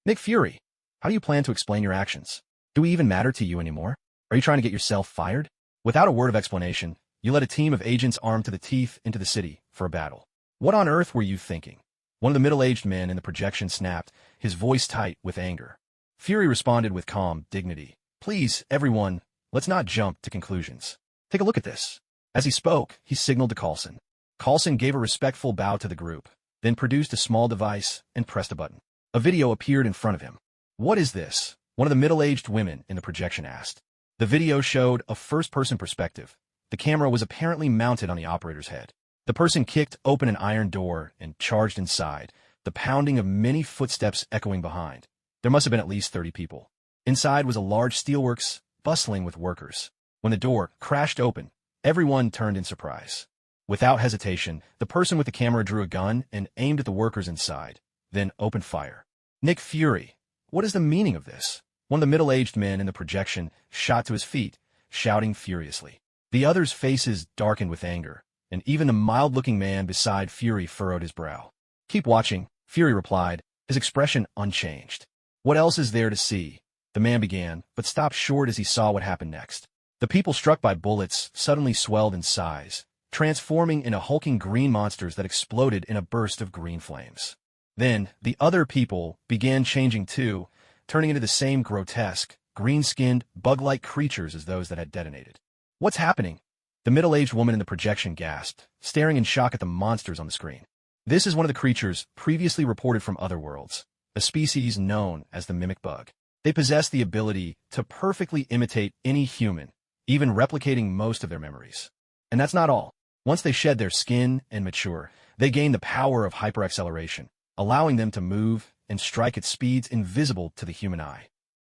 Nick Fury, how do you plan to explain your actions? Do we even matter to you anymore? Are you trying to get yourself fired? Without a word of explanation, you led a team of agents armed to the teeth into the city for a battle. What on earth were you thinking? One of the middle-aged men in the projection snapped, his voice tight with anger. Fury responded with calm dignity. Please, everyone, let's not jump to conclusions. Take a look at this. As he spoke, he signaled to Coulson. Coulson gave a respectful bow to the group, then produced a small device and pressed a button. A video appeared in front of him. What is this? One of the middle-aged women in the projection asked. The video showed a first-person perspective. The camera was apparently mounted on the operator's head. The person kicked open an iron door and charged inside, the pounding of many footsteps echoing behind. There must have been at least 30 people. Inside was a large steelworks, bustling with workers. When the door crashed open, everyone turned in surprise. Without hesitation, the person with the camera drew a gun and aimed at the workers inside, then opened fire. Nick Fury, what is the meaning of this? One of the middle-aged men in the projection shot to his feet, shouting furiously. The others' faces darkened with anger, and even the mild-looking man beside Fury furrowed his brow. Keep watching, Fury replied, his expression unchanged. What else is there to see? The man began, but stopped short as he saw what happened next. The people struck by bullets suddenly swelled in size, transforming into hulking green monsters that exploded in a burst of green flames. Then, the other people began changing too, turning into the same grotesque, green-skinned, bug-like creatures as those that had detonated. What's happening? The middle-aged woman in the projection gasped, staring in shock at the monsters on the screen. This is one of the creatures previously reported from other worlds, a species known as the mimic bug. They possess the ability to perfectly imitate any human, even replicating most of their memories. And that's not all. Once they shed their skin and mature, they gain the power of hyperacceleration, allowing them to move and strike at speeds invisible to the human eye.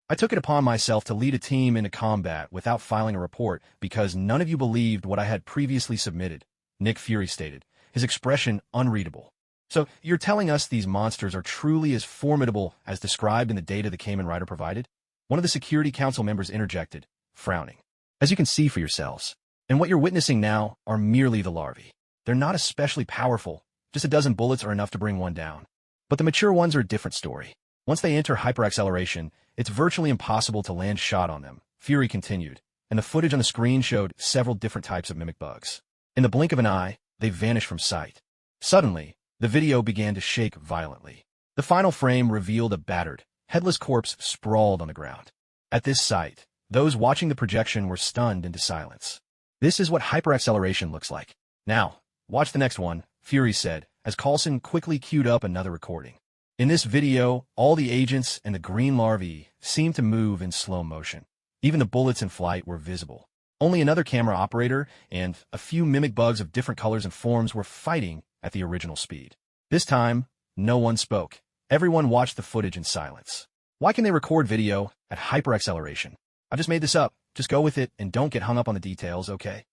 I took it upon myself to lead a team into combat without filing a report because none of you believed what I had previously submitted, Nick Fury stated, his expression unreadable. So you're telling us these monsters are truly as formidable as described in the data the Kamen writer provided? One of the Security Council members interjected, frowning. As you can see for yourselves, and what you're witnessing now are merely the larvae. They're not especially powerful, just a dozen bullets are enough to bring one down. But the mature ones are a different story. Once they enter hyperacceleration, it's virtually impossible to land shot on them, Fury continued, and the footage on the screen showed several different types of mimic bugs. In the blink of an eye, they vanished from sight. Suddenly, the video began to shake violently. The final frame revealed a battered, headless corpse sprawled on the ground. At this sight, those watching the projection were stunned into silence. This is what hyperacceleration looks like. Now, watch the next one, Fury said, as Coulson quickly queued up another recording. In this video, all the agents and the green larvae seemed to move in slow motion. Even the bullets in flight were visible. Only another camera operator and a few mimic bugs of different colors and forms were fighting at the original speed. This time, no one spoke. Everyone watched the footage in silence. Why can they record video at hyperacceleration? I just made this up. Just go with it and don't get hung up on the details, okay?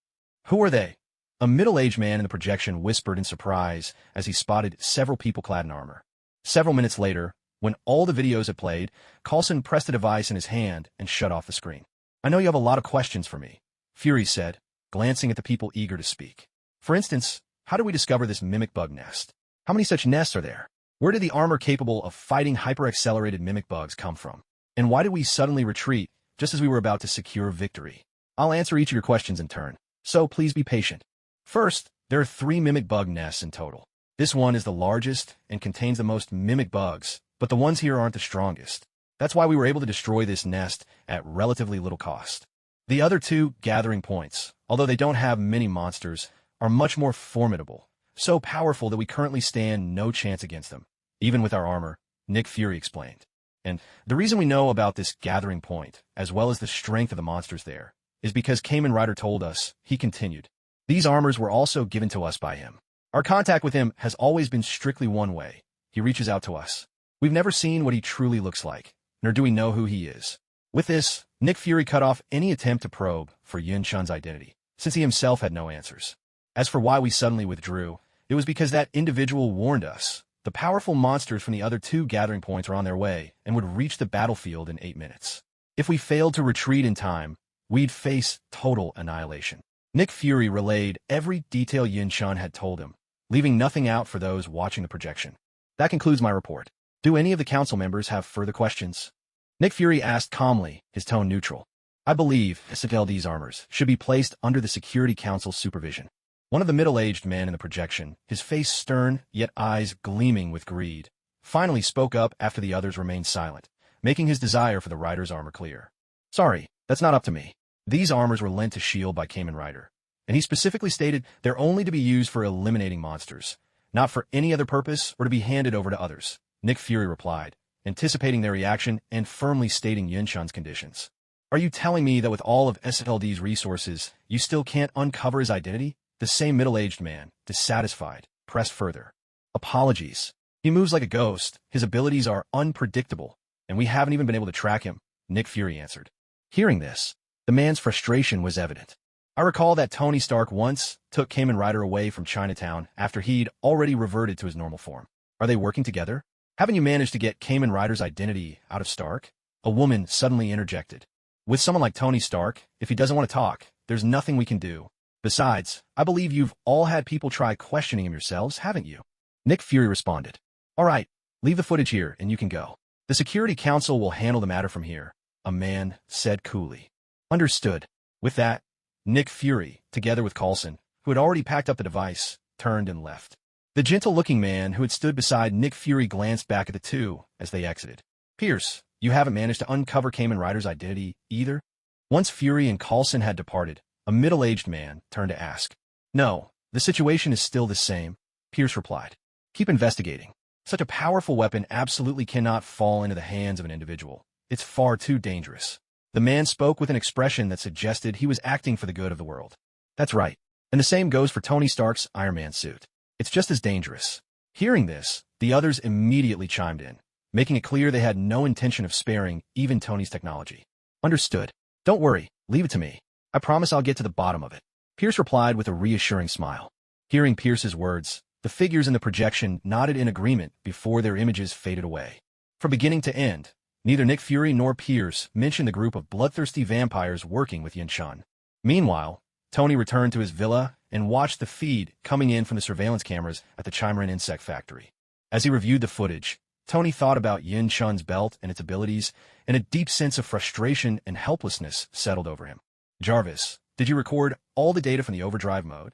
Who are they? A middle-aged man in the projection whispered in surprise as he spotted several people clad in armor. Several minutes later, when all the videos had played, Coulson pressed a device in his hand and shut off the screen. I know you have a lot of questions for me, Fury said, glancing at the people eager to speak. For instance, how did we discover this mimic bug nest? How many such nests are there? Where did the armor capable of fighting hyper-accelerated mimic bugs come from? And why did we suddenly retreat just as we were about to secure victory. I'll answer each of your questions in turn, so please be patient. First, there are 3 mimic bug nests in total. This one is the largest and contains the most mimic bugs, but the ones here aren't the strongest. That's why we were able to destroy this nest at relatively little cost. The other 2 gathering points, although they don't have many monsters, are much more formidable, so powerful that we currently stand no chance against them, even with our armor, Nick Fury explained. And the reason we know about this gathering point, as well as the strength of the monsters there, is because Kamen Rider told us, he continued. These armors were also given to us by him. Our contact with him has always been strictly one way. He reaches out to us. We've never seen what he truly looks like, nor do we know who he is. With this, Nick Fury cut off any attempt to probe for Yin Shun's identity, since he himself had no answers. As for why we suddenly withdrew, it was because that individual warned us. The powerful monsters from the other 2 gathering points were on their way and would reach the battlefield in 8 minutes. If we failed to retreat in time, we'd face total annihilation. Nick Fury relayed every detail Yin Shun had told him, leaving nothing out for those watching the projection. That concludes my report. Do any of the council members have further questions? Nick Fury asked calmly, his tone neutral. I believe SLD's armors should be placed under the Security Council's supervision. One of the middle-aged men in the projection, his face stern, yet eyes gleaming with greed, finally spoke up after the others remained silent, making his desire for the rider's armor clear. Sorry, that's not up to me. These armors were lent to S.H.I.E.L.D. by Kamen Rider, and he specifically stated they're only to be used for eliminating monsters, not for any other purpose or to be handed over to others, Nick Fury replied, anticipating their reaction and firmly stating Yin Shun's conditions. Are you telling me that with all of SLD's resources, you still can't uncover his identity? The same middle-aged man, dissatisfied, pressed further. Apologies. He moves like a ghost, his abilities are unpredictable, and we haven't even been able to track him, Nick Fury answered. Hearing this, the man's frustration was evident. I recall that Tony Stark once took Kamen Rider away from Chinatown after he'd already reverted to his normal form. Are they working together? Haven't you managed to get Kamen Rider's identity out of Stark? A woman suddenly interjected. With someone like Tony Stark, if he doesn't want to talk, there's nothing we can do. Besides, I believe you've all had people try questioning him yourselves, haven't you? Nick Fury responded. All right, leave the footage here and you can go. The Security Council will handle the matter from here, a man said coolly. Understood. With that, Nick Fury, together with Coulson, who had already packed up the device, turned and left. The gentle-looking man who had stood beside Nick Fury glanced back at the 2 as they exited. Pierce, you haven't managed to uncover Kamen Rider's identity either? Once Fury and Coulson had departed, a middle-aged man turned to ask. No, the situation is still the same, Pierce replied. Keep investigating. Such a powerful weapon absolutely cannot fall into the hands of an individual. It's far too dangerous. The man spoke with an expression that suggested he was acting for the good of the world. That's right. And the same goes for Tony Stark's Iron Man suit. It's just as dangerous. Hearing this, the others immediately chimed in, making it clear they had no intention of sparing even Tony's technology. Understood. Don't worry, leave it to me. I promise I'll get to the bottom of it. Pierce replied with a reassuring smile. Hearing Pierce's words, the figures in the projection nodded in agreement before their images faded away. From beginning to end, neither Nick Fury nor Pierce mentioned the group of bloodthirsty vampires working with Yin Shun. Meanwhile, Tony returned to his villa and watched the feed coming in from the surveillance cameras at the Chimeran Insect Factory. As he reviewed the footage, Tony thought about Yin Shun's belt and its abilities, and a deep sense of frustration and helplessness settled over him. Jarvis, did you record all the data from the overdrive mode?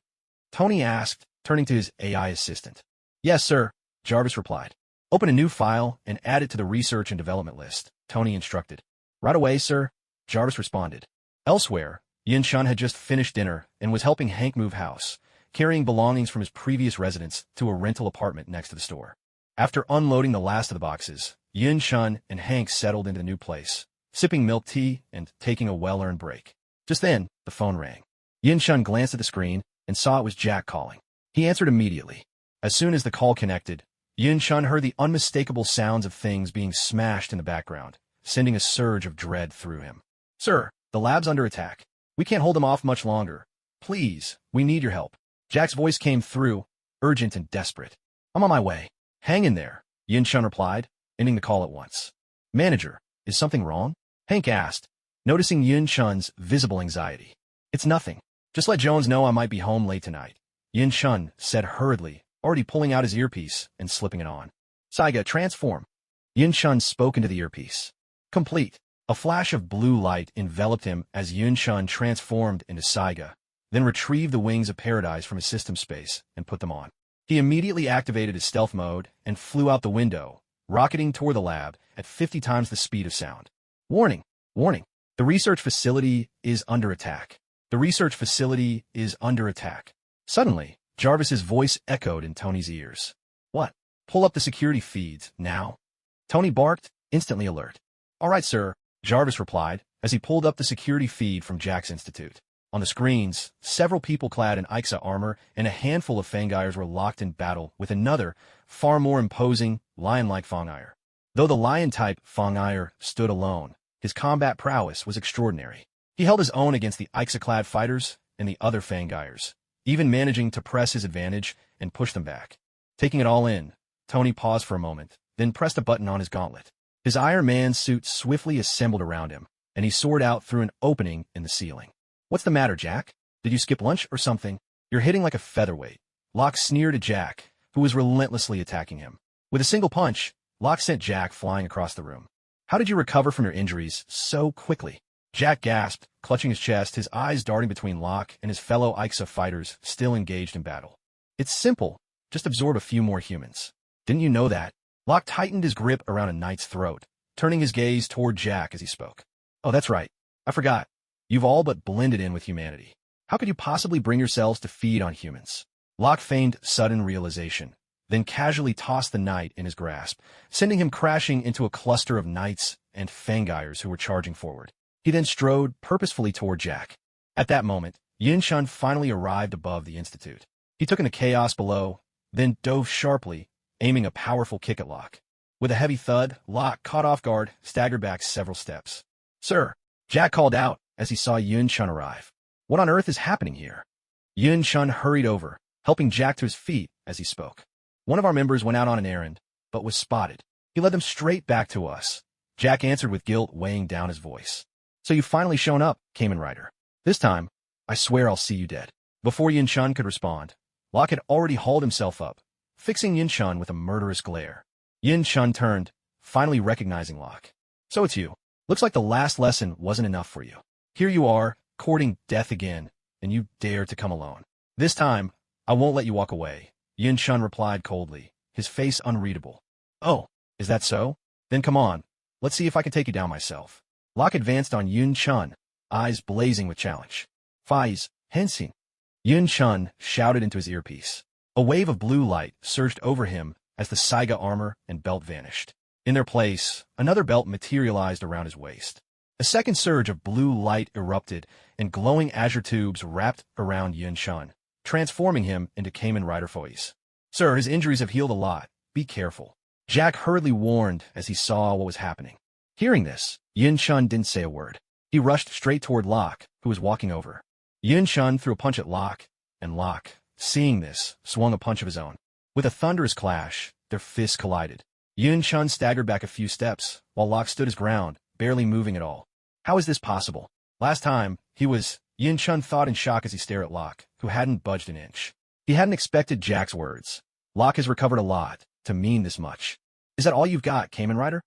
Tony asked, turning to his AI assistant. Yes, sir, Jarvis replied. Open a new file and add it to the research and development list, Tony instructed. Right away, sir, Jarvis responded. Elsewhere, Yin Shun had just finished dinner and was helping Hank move house, carrying belongings from his previous residence to a rental apartment next to the store. After unloading the last of the boxes, Yin Shun and Hank settled into the new place, sipping milk tea and taking a well-earned break. Just then, the phone rang. Yin Shun glanced at the screen and saw it was Jack calling. He answered immediately. As soon as the call connected, Yin Shun heard the unmistakable sounds of things being smashed in the background, sending a surge of dread through him. Sir, the lab's under attack. We can't hold them off much longer. Please, we need your help. Jack's voice came through, urgent and desperate. I'm on my way. Hang in there, Yin Shun replied, ending the call at once. Manager, is something wrong? Hank asked, noticing Yin Shun's visible anxiety. It's nothing. Just let Jones know I might be home late tonight, Yin Shun said hurriedly, already pulling out his earpiece and slipping it on. Saiga, transform. Yin Shun spoke into the earpiece. Complete. A flash of blue light enveloped him as Yun-shun transformed into Saiga, then retrieved the wings of paradise from his system space and put them on. He immediately activated his stealth mode and flew out the window, rocketing toward the lab at 50 times the speed of sound. Warning! Warning! The research facility is under attack. The research facility is under attack. Suddenly, Jarvis's voice echoed in Tony's ears. What? Pull up the security feeds, now. Tony barked, instantly alert. All right, sir, Jarvis replied, as he pulled up the security feed from Jack's Institute. On the screens, several people clad in Ixa armor and a handful of Fangires were locked in battle with another, far more imposing, lion-like Fangire. Though the lion-type Fangire stood alone, his combat prowess was extraordinary. He held his own against the Ixa-clad fighters and the other Fangires, even managing to press his advantage and push them back. Taking it all in, Tony paused for a moment, then pressed a button on his gauntlet. His Iron Man suit swiftly assembled around him, and he soared out through an opening in the ceiling. What's the matter, Jack? Did you skip lunch or something? You're hitting like a featherweight. Locke sneered at Jack, who was relentlessly attacking him. With a single punch, Locke sent Jack flying across the room. How did you recover from your injuries so quickly? Jack gasped, clutching his chest, his eyes darting between Locke and his fellow Ixa fighters still engaged in battle. It's simple. Just absorb a few more humans. Didn't you know that? Locke tightened his grip around a knight's throat, turning his gaze toward Jack as he spoke. Oh, that's right. I forgot. You've all but blended in with humanity. How could you possibly bring yourselves to feed on humans? Locke feigned sudden realization, then casually tossed the knight in his grasp, sending him crashing into a cluster of knights and Fangires who were charging forward. He then strode purposefully toward Jack. At that moment, Yin-shun finally arrived above the Institute. He took in the chaos below, then dove sharply, aiming a powerful kick at Locke. With a heavy thud, Locke, caught off guard, staggered back several steps. Sir, Jack called out as he saw Yun-shun arrive. What on earth is happening here? Yun-shun hurried over, helping Jack to his feet as he spoke. One of our members went out on an errand, but was spotted. He led them straight back to us. Jack answered with guilt weighing down his voice. So you've finally shown up, Kamen Rider. This time, I swear I'll see you dead. Before Yun-shun could respond, Locke had already hauled himself up, fixing Yun-shun with a murderous glare. Yun-shun turned, finally recognizing Locke. So it's you. Looks like the last lesson wasn't enough for you. Here you are, courting death again, and you dare to come alone. This time, I won't let you walk away, Yun-shun replied coldly, his face unreadable. Oh, is that so? Then come on, let's see if I can take you down myself. Locke advanced on Yun-shun, eyes blazing with challenge. Faiz, Henshin. Yun-shun shouted into his earpiece. A wave of blue light surged over him as the Saiga armor and belt vanished. In their place, another belt materialized around his waist. A second surge of blue light erupted, and glowing azure tubes wrapped around Yun-shun, transforming him into Kamen Rider Faiz. Sir, his injuries have healed a lot. Be careful. Jack hurriedly warned as he saw what was happening. Hearing this, Yun-shun didn't say a word. He rushed straight toward Locke, who was walking over. Yun-shun threw a punch at Locke, and Locke, seeing this, swung a punch of his own. With a thunderous clash, their fists collided. Yun-shun staggered back a few steps, while Locke stood his ground, barely moving at all. How is this possible? Last time, Yun-shun thought in shock as he stared at Locke, who hadn't budged an inch. He hadn't expected Jack's words. Locke has recovered a lot to mean this much. Is that all you've got, Kamen Rider?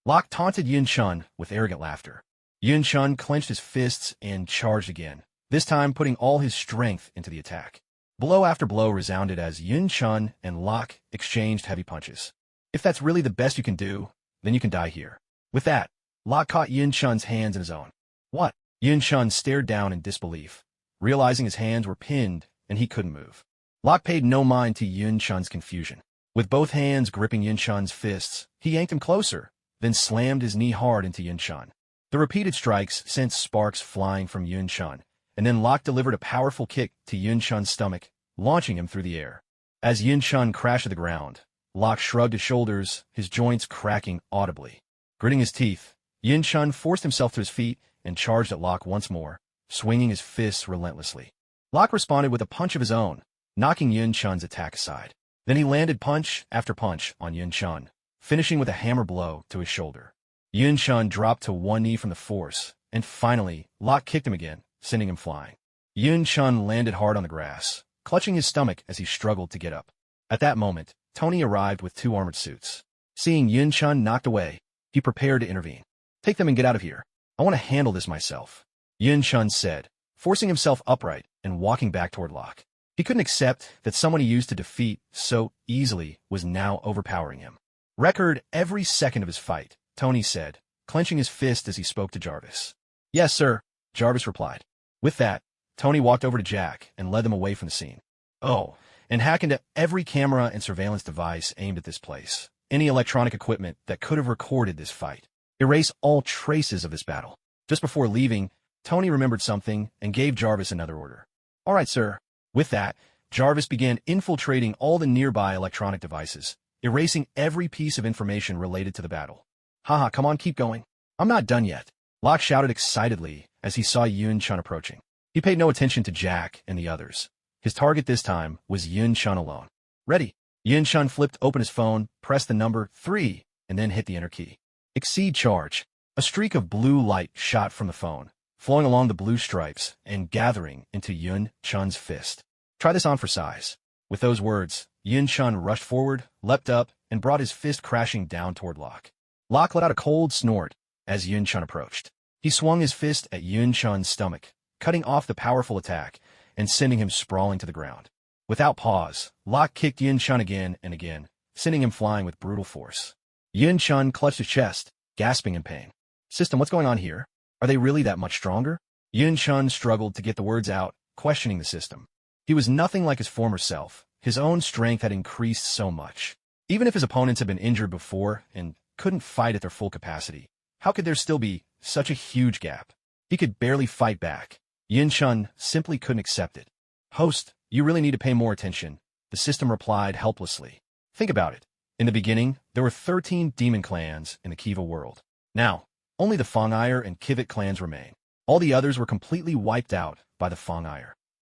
Locke taunted Yun-shun with arrogant laughter. Yun-shun clenched his fists and charged again, this time putting all his strength into the attack. Blow after blow resounded as Yun-shun and Locke exchanged heavy punches. If that's really the best you can do, then you can die here. With that, Locke caught Yun-shun's hands in his own. What? Yun-shun stared down in disbelief, realizing his hands were pinned and he couldn't move. Locke paid no mind to Yun-shun's confusion. With both hands gripping Yun-shun's fists, he yanked him closer, then slammed his knee hard into Yun-shun. The repeated strikes sent sparks flying from Yun-shun, and then Locke delivered a powerful kick to Yun-shun's stomach, launching him through the air. As Yun-shun crashed to the ground, Locke shrugged his shoulders, his joints cracking audibly. Gritting his teeth, Yun-shun forced himself to his feet and charged at Locke once more, swinging his fists relentlessly. Locke responded with a punch of his own, knocking Yun-shun's attack aside. Then he landed punch after punch on Yun-shun, finishing with a hammer blow to his shoulder. Yun-shun dropped to one knee from the force, and finally, Locke kicked him again, sending him flying. Yun-shun landed hard on the grass, clutching his stomach as he struggled to get up. At that moment, Tony arrived with 2 armored suits. Seeing Yun-shun knocked away, he prepared to intervene. Take them and get out of here. I want to handle this myself, Yun Chun said, forcing himself upright and walking back toward Locke. He couldn't accept that someone he used to defeat so easily was now overpowering him. Record every second of his fight, Tony said, clenching his fist as he spoke to Jarvis. Yes, sir, Jarvis replied. With that, Tony walked over to Jack and led them away from the scene. Oh, and hack into every camera and surveillance device aimed at this place. Any electronic equipment that could have recorded this fight. Erase all traces of this battle. Just before leaving, Tony remembered something and gave Jarvis another order. All right, sir. With that, Jarvis began infiltrating all the nearby electronic devices, erasing every piece of information related to the battle. Haha, come on, keep going. I'm not done yet, Locke shouted excitedly as he saw Yun Chun approaching. He paid no attention to Jack and the others. His target this time was Yun Chun alone. Ready. Yun Chun flipped open his phone, pressed the number 3, and then hit the enter key. Exceed charge. A streak of blue light shot from the phone, flowing along the blue stripes and gathering into Yun Chun's fist. Try this on for size. With those words, Yun Chun rushed forward, leapt up, and brought his fist crashing down toward Locke. Locke let out a cold snort as Yun Chun approached. He swung his fist at Yun Chun's stomach, cutting off the powerful attack and sending him sprawling to the ground. Without pause, Locke kicked Yun Chun again and again, sending him flying with brutal force. Yun Chun clutched his chest, gasping in pain. System, what's going on here? Are they really that much stronger? Yun Chun struggled to get the words out, questioning the system. He was nothing like his former self. His own strength had increased so much. Even if his opponents had been injured before and couldn't fight at their full capacity, how could there still be such a huge gap? He could barely fight back. Yun Chun simply couldn't accept it. Host, you really need to pay more attention, the system replied helplessly. Think about it. In the beginning, there were 13 demon clans in the Kiva world. Now, only the Fongire and Kivit clans remain. All the others were completely wiped out by the Fongire.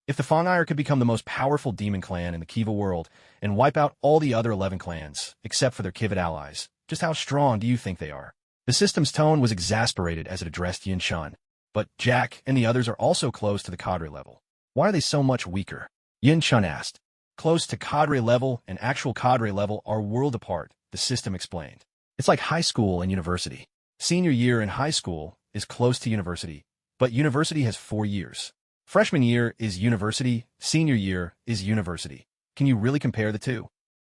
If the Fongire could become the most powerful demon clan in the Kiva world and wipe out all the other 11 clans, except for their Kivit allies, just how strong do you think they are? The system's tone was exasperated as it addressed Yun Chun. But Jack and the others are also close to the cadre level. Why are they so much weaker? Yun Chun asked. Close to cadre level and actual cadre level are world apart, the system explained. It's like high school and university. Senior year in high school is close to university, but university has 4 years. Freshman year is university, senior year is university. Can you really compare the two?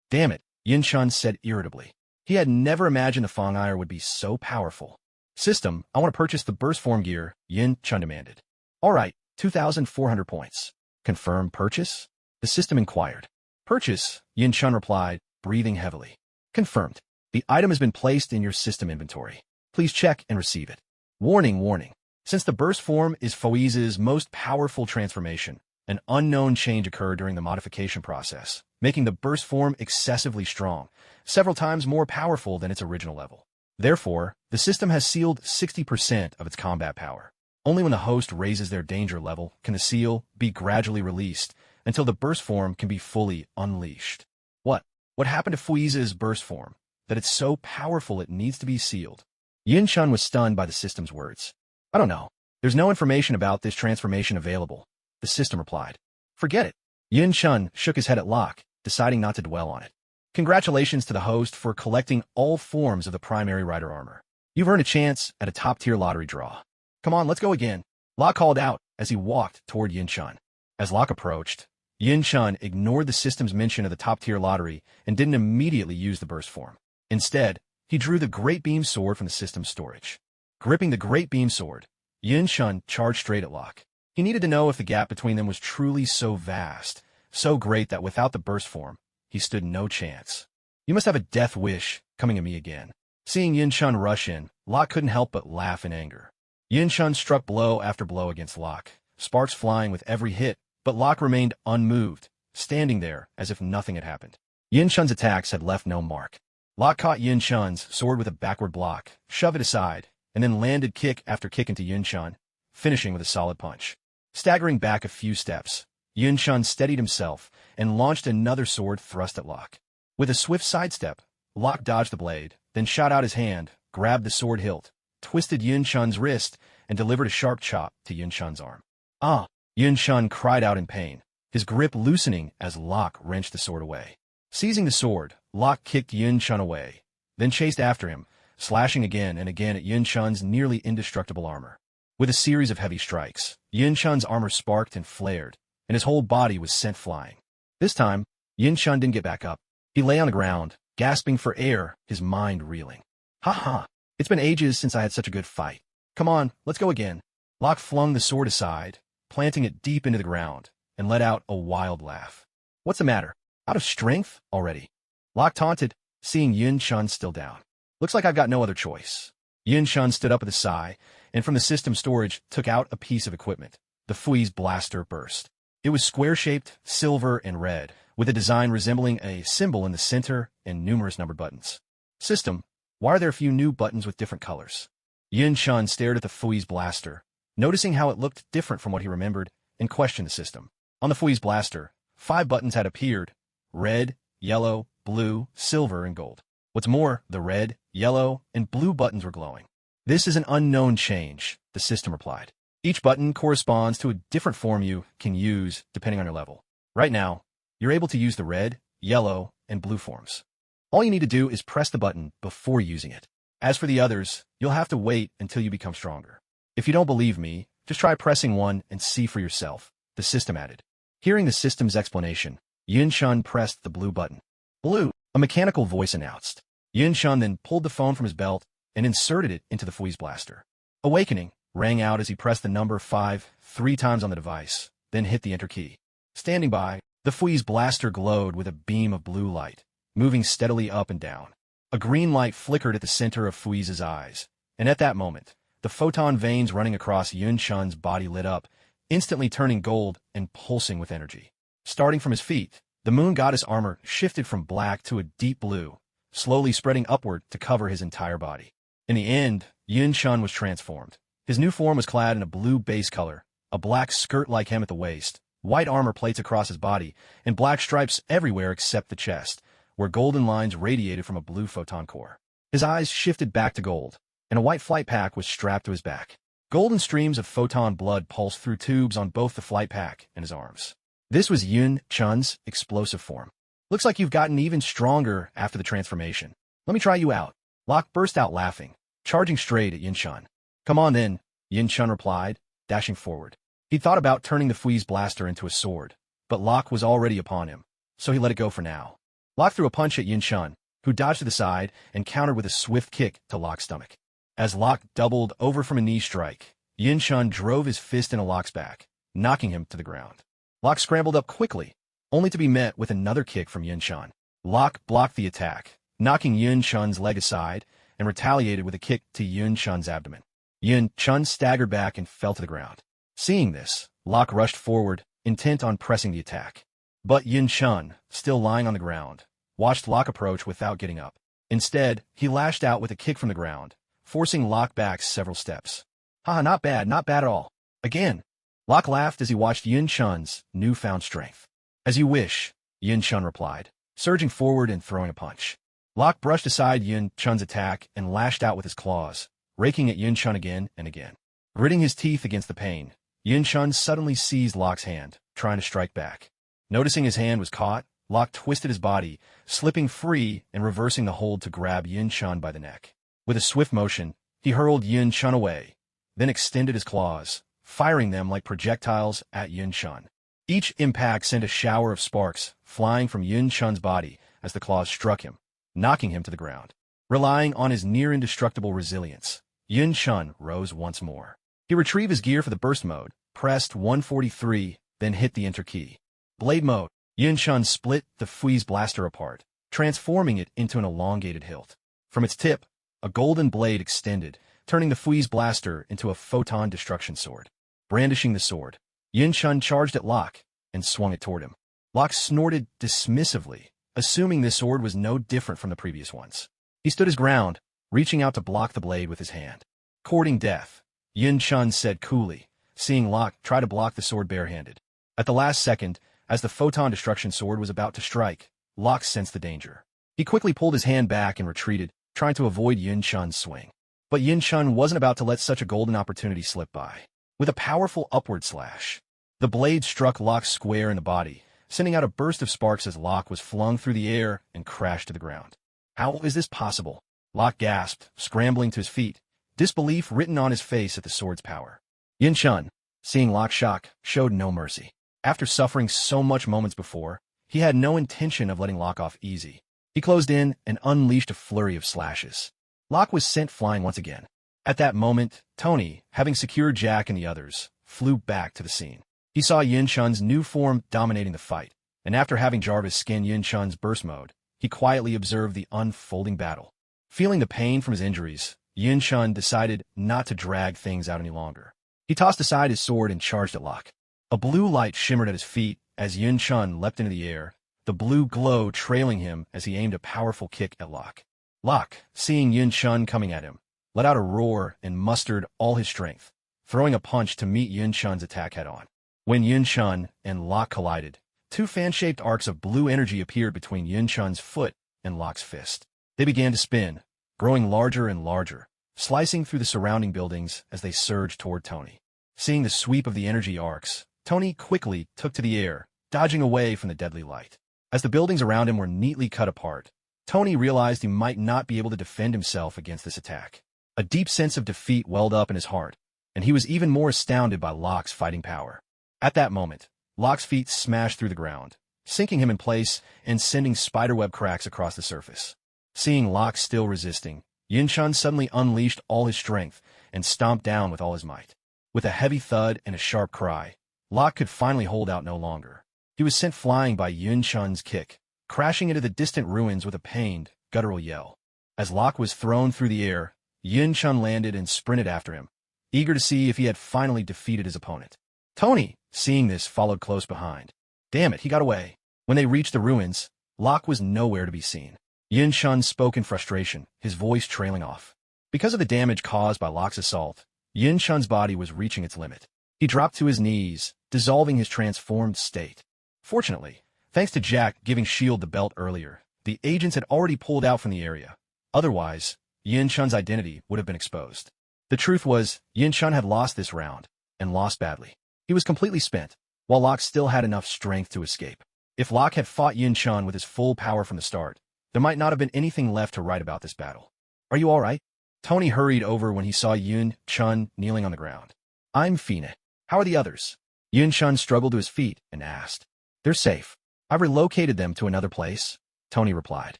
Damn it, Yun Chun said irritably. He had never imagined the Fongire would be so powerful. System, I want to purchase the burst form gear, Yun Chun demanded. All right, 2,400 points. Confirm purchase? The system inquired. Purchase, Yun Chun replied, breathing heavily. Confirmed. The item has been placed in your system inventory. Please check and receive it. Warning, warning. Since the burst form is Foise's most powerful transformation, an unknown change occurred during the modification process, making the burst form excessively strong, several times more powerful than its original level. Therefore, the system has sealed 60% of its combat power. Only when the host raises their danger level can the seal be gradually released until the burst form can be fully unleashed. What happened to Foise's burst form, that it's so powerful it needs to be sealed? Yun Chun was stunned by the system's words. I don't know. There's no information about this transformation available, the system replied. Forget it. Yun Chun shook his head at Locke, deciding not to dwell on it. Congratulations to the host for collecting all forms of the primary rider armor. You've earned a chance at a top-tier lottery draw. Come on, let's go again, Locke called out as he walked toward Yun Chun. As Locke approached, Yun Chun ignored the system's mention of the top-tier lottery and didn't immediately use the burst form. Instead, he drew the Great Beam Sword from the system's storage. Gripping the Great Beam Sword, Yun Chun charged straight at Locke. He needed to know if the gap between them was truly so vast, so great that without the burst form, he stood no chance. You must have a death wish coming at me again. Seeing Yun Chun rush in, Locke couldn't help but laugh in anger. Yun Chun struck blow after blow against Locke, sparks flying with every hit, but Locke remained unmoved, standing there as if nothing had happened. Yun Chun's attacks had left no mark. Locke caught Yun Chun's sword with a backward block, shoved it aside, and then landed kick after kick into Yun Chun, finishing with a solid punch. Staggering back a few steps, Yun Chun steadied himself and launched another sword thrust at Locke. With a swift sidestep, Locke dodged the blade, then shot out his hand, grabbed the sword hilt, twisted Yun Chun's wrist, and delivered a sharp chop to Yun Chun's arm. Ah! Yun Chun cried out in pain, his grip loosening as Locke wrenched the sword away. Seizing the sword, Locke kicked Yun Chun away, then chased after him, slashing again and again at Yun Chun's nearly indestructible armor. With a series of heavy strikes, Yun Chun's armor sparked and flared, and his whole body was sent flying. This time, Yun Chun didn't get back up. He lay on the ground, gasping for air, his mind reeling. Ha ha! It's been ages since I had such a good fight. Come on, let's go again. Locke flung the sword aside, planting it deep into the ground, and let out a wild laugh. What's the matter? Out of strength already? Locke taunted, seeing Yun Chun still down. Looks like I've got no other choice. Yun Chun stood up with a sigh, and from the system storage took out a piece of equipment. The Fui's blaster burst. It was square-shaped, silver, and red, with a design resembling a symbol in the center and numerous numbered buttons. System, why are there a few new buttons with different colors? Yun Chun stared at the Fui's blaster, noticing how it looked different from what he remembered, and questioned the system. On the Fui's blaster, 5 buttons had appeared: red, yellow, blue, silver, and gold. What's more, the red, yellow, and blue buttons were glowing. This is an unknown change, the system replied. Each button corresponds to a different form you can use depending on your level. Right now, you're able to use the red, yellow, and blue forms. All you need to do is press the button before using it. As for the others, you'll have to wait until you become stronger. If you don't believe me, just try pressing one and see for yourself, the system added. Hearing the system's explanation, Yun Chun pressed the blue button. Blue, a mechanical voice announced. Yun Chun then pulled the phone from his belt and inserted it into the Fui's blaster. Awakening rang out as he pressed the number 5 3 times on the device, then hit the enter key. Standing by, the Fui's blaster glowed with a beam of blue light, moving steadily up and down. A green light flickered at the center of Fui's eyes, and at that moment, the photon veins running across Yun Chun's body lit up, instantly turning gold and pulsing with energy. Starting from his feet, the moon goddess armor shifted from black to a deep blue, slowly spreading upward to cover his entire body. In the end, Yun Chun was transformed. His new form was clad in a blue base color, a black skirt-like hem at the waist, white armor plates across his body, and black stripes everywhere except the chest, where golden lines radiated from a blue photon core. His eyes shifted back to gold, and a white flight pack was strapped to his back. Golden streams of photon blood pulsed through tubes on both the flight pack and his arms. This was Yun Chun's explosive form. Looks like you've gotten even stronger after the transformation. Let me try you out. Locke burst out laughing, charging straight at Yun Chun. Come on then, Yun Chun replied, dashing forward. He thought about turning the Fui's blaster into a sword, but Locke was already upon him, so he let it go for now. Locke threw a punch at Yun Chun, who dodged to the side and countered with a swift kick to Locke's stomach. As Locke doubled over from a knee strike, Yun Chun drove his fist into Locke's back, knocking him to the ground. Locke scrambled up quickly, only to be met with another kick from Yun Chun. Locke blocked the attack, knocking Yun Chun's leg aside, and retaliated with a kick to Yun Chun's abdomen. Yun Chun staggered back and fell to the ground. Seeing this, Locke rushed forward, intent on pressing the attack. But Yun Chun, still lying on the ground, watched Locke approach without getting up. Instead, he lashed out with a kick from the ground, forcing Locke back several steps. Haha, not bad at all. Again. Locke laughed as he watched Yun Chun's newfound strength. As you wish, Yun Chun replied, surging forward and throwing a punch. Locke brushed aside Yun Chun's attack and lashed out with his claws, raking at Yun Chun again and again. Gritting his teeth against the pain, Yun Chun suddenly seized Locke's hand, trying to strike back. Noticing his hand was caught, Locke twisted his body, slipping free and reversing the hold to grab Yun Chun by the neck. With a swift motion, he hurled Yun Chun away, then extended his claws, firing them like projectiles at Yun Chun. Each impact sent a shower of sparks flying from Yun Chun's body as the claws struck him, knocking him to the ground. Relying on his near-indestructible resilience, Yun Chun rose once more. He retrieved his gear for the burst mode, pressed 143, then hit the enter key. Blade mode. Yun Chun split the Fui's blaster apart, transforming it into an elongated hilt. From its tip, a golden blade extended, turning the Fui's blaster into a photon destruction sword. Brandishing the sword, Yun Chun charged at Locke and swung it toward him. Locke snorted dismissively, assuming this sword was no different from the previous ones. He stood his ground, reaching out to block the blade with his hand. Courting death, Yun Chun said coolly, seeing Locke try to block the sword barehanded. At the last second, as the photon destruction sword was about to strike, Locke sensed the danger. He quickly pulled his hand back and retreated, trying to avoid Yun Chun's swing. But Yun Chun wasn't about to let such a golden opportunity slip by. With a powerful upward slash, the blade struck Locke square in the body, sending out a burst of sparks as Locke was flung through the air and crashed to the ground. How is this possible? Locke gasped, scrambling to his feet, disbelief written on his face at the sword's power. Yin Chun, seeing Locke's shock, showed no mercy. After suffering so much moments before, he had no intention of letting Locke off easy. He closed in and unleashed a flurry of slashes. Locke was sent flying once again. At that moment, Tony, having secured Jack and the others, flew back to the scene. He saw Yin Chun's new form dominating the fight, and after having Jarvis scan Yin Chun's burst mode, he quietly observed the unfolding battle. Feeling the pain from his injuries, Yin Chun decided not to drag things out any longer. He tossed aside his sword and charged at Locke. A blue light shimmered at his feet as Yin Chun leapt into the air, the blue glow trailing him as he aimed a powerful kick at Locke. Locke, seeing Yin Chun coming at him, let out a roar and mustered all his strength, throwing a punch to meet Yin Chun's attack head-on. When Yin Chun and Locke collided, two fan-shaped arcs of blue energy appeared between Yin Chun's foot and Locke's fist. They began to spin, growing larger and larger, slicing through the surrounding buildings as they surged toward Tony. Seeing the sweep of the energy arcs, Tony quickly took to the air, dodging away from the deadly light. As the buildings around him were neatly cut apart, Tony realized he might not be able to defend himself against this attack. A deep sense of defeat welled up in his heart, and he was even more astounded by Locke's fighting power. At that moment, Locke's feet smashed through the ground, sinking him in place and sending spiderweb cracks across the surface. Seeing Locke still resisting, Yin Chun suddenly unleashed all his strength and stomped down with all his might. With a heavy thud and a sharp cry, Locke could finally hold out no longer. He was sent flying by Yin Chun's kick, crashing into the distant ruins with a pained, guttural yell. As Locke was thrown through the air, Yin Chun landed and sprinted after him, eager to see if he had finally defeated his opponent. Tony, seeing this, followed close behind. Damn it, he got away. When they reached the ruins, Locke was nowhere to be seen. Yin Chun spoke in frustration, his voice trailing off. Because of the damage caused by Locke's assault, Yin Chun's body was reaching its limit. He dropped to his knees, dissolving his transformed state. Fortunately, thanks to Jack giving S.H.I.E.L.D. the belt earlier, the agents had already pulled out from the area. Otherwise, Yin Chun's identity would have been exposed. The truth was, Yin Chun had lost this round, and lost badly. He was completely spent, while Locke still had enough strength to escape. If Locke had fought Yin Chun with his full power from the start, there might not have been anything left to write about this battle. Are you all right? Tony hurried over when he saw Yin Chun kneeling on the ground. I'm fine. How are the others? Yin Chun struggled to his feet and asked. They're safe. I've relocated them to another place, Tony replied.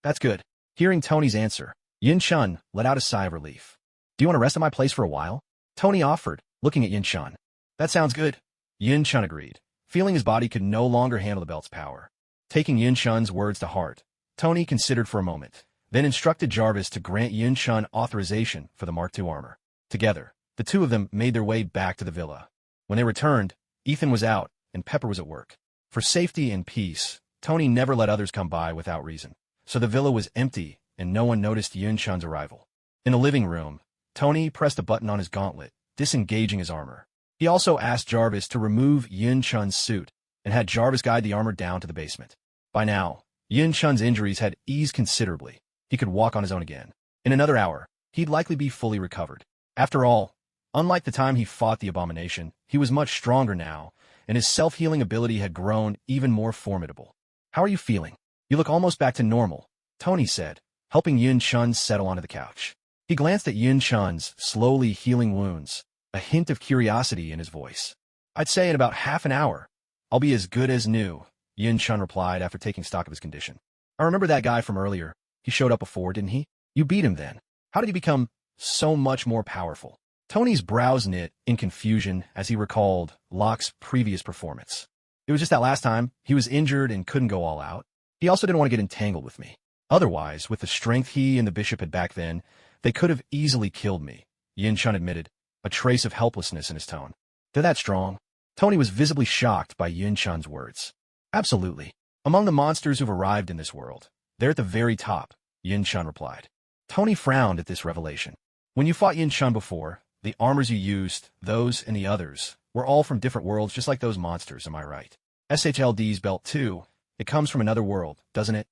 That's good. Hearing Tony's answer, Yin Chun let out a sigh of relief. Do you want to rest at my place for a while? Tony offered, looking at Yin Chun. That sounds good. Yin Chun agreed, feeling his body could no longer handle the belt's power. Taking Yin Chun's words to heart, Tony considered for a moment, then instructed Jarvis to grant Yin Chun authorization for the Mark II armor. Together, the two of them made their way back to the villa. When they returned, Ethan was out and Pepper was at work. For safety and peace, Tony never let others come by without reason, so the villa was empty and no one noticed Yin Chun's arrival. In the living room, Tony pressed a button on his gauntlet, disengaging his armor. He also asked Jarvis to remove Yin Chun's suit and had Jarvis guide the armor down to the basement. By now, Yin Chun's injuries had eased considerably. He could walk on his own again. In another hour, he'd likely be fully recovered. After all, unlike the time he fought the abomination, he was much stronger now, and his self-healing ability had grown even more formidable. How are you feeling? You look almost back to normal, Tony said, helping Yin Chun settle onto the couch. He glanced at Yin Chun's slowly healing wounds, a hint of curiosity in his voice. I'd say in about half an hour, I'll be as good as new, Yin Chun replied after taking stock of his condition. I remember that guy from earlier. He showed up before, didn't he? You beat him then. How did he become so much more powerful? Tony's brows knit in confusion as he recalled Locke's previous performance. It was just that last time, he was injured and couldn't go all out. He also didn't want to get entangled with me. Otherwise, with the strength he and the bishop had back then, they could have easily killed me, Yin Chun admitted, a trace of helplessness in his tone. They're that strong? Tony was visibly shocked by Yin Chun's words. Absolutely. Among the monsters who've arrived in this world, they're at the very top, Yin Chun replied. Tony frowned at this revelation. When you fought Yin Chun before, the armors you used, those and the others, were all from different worlds just like those monsters, am I right? SHLD's belt too. It comes from another world, doesn't it?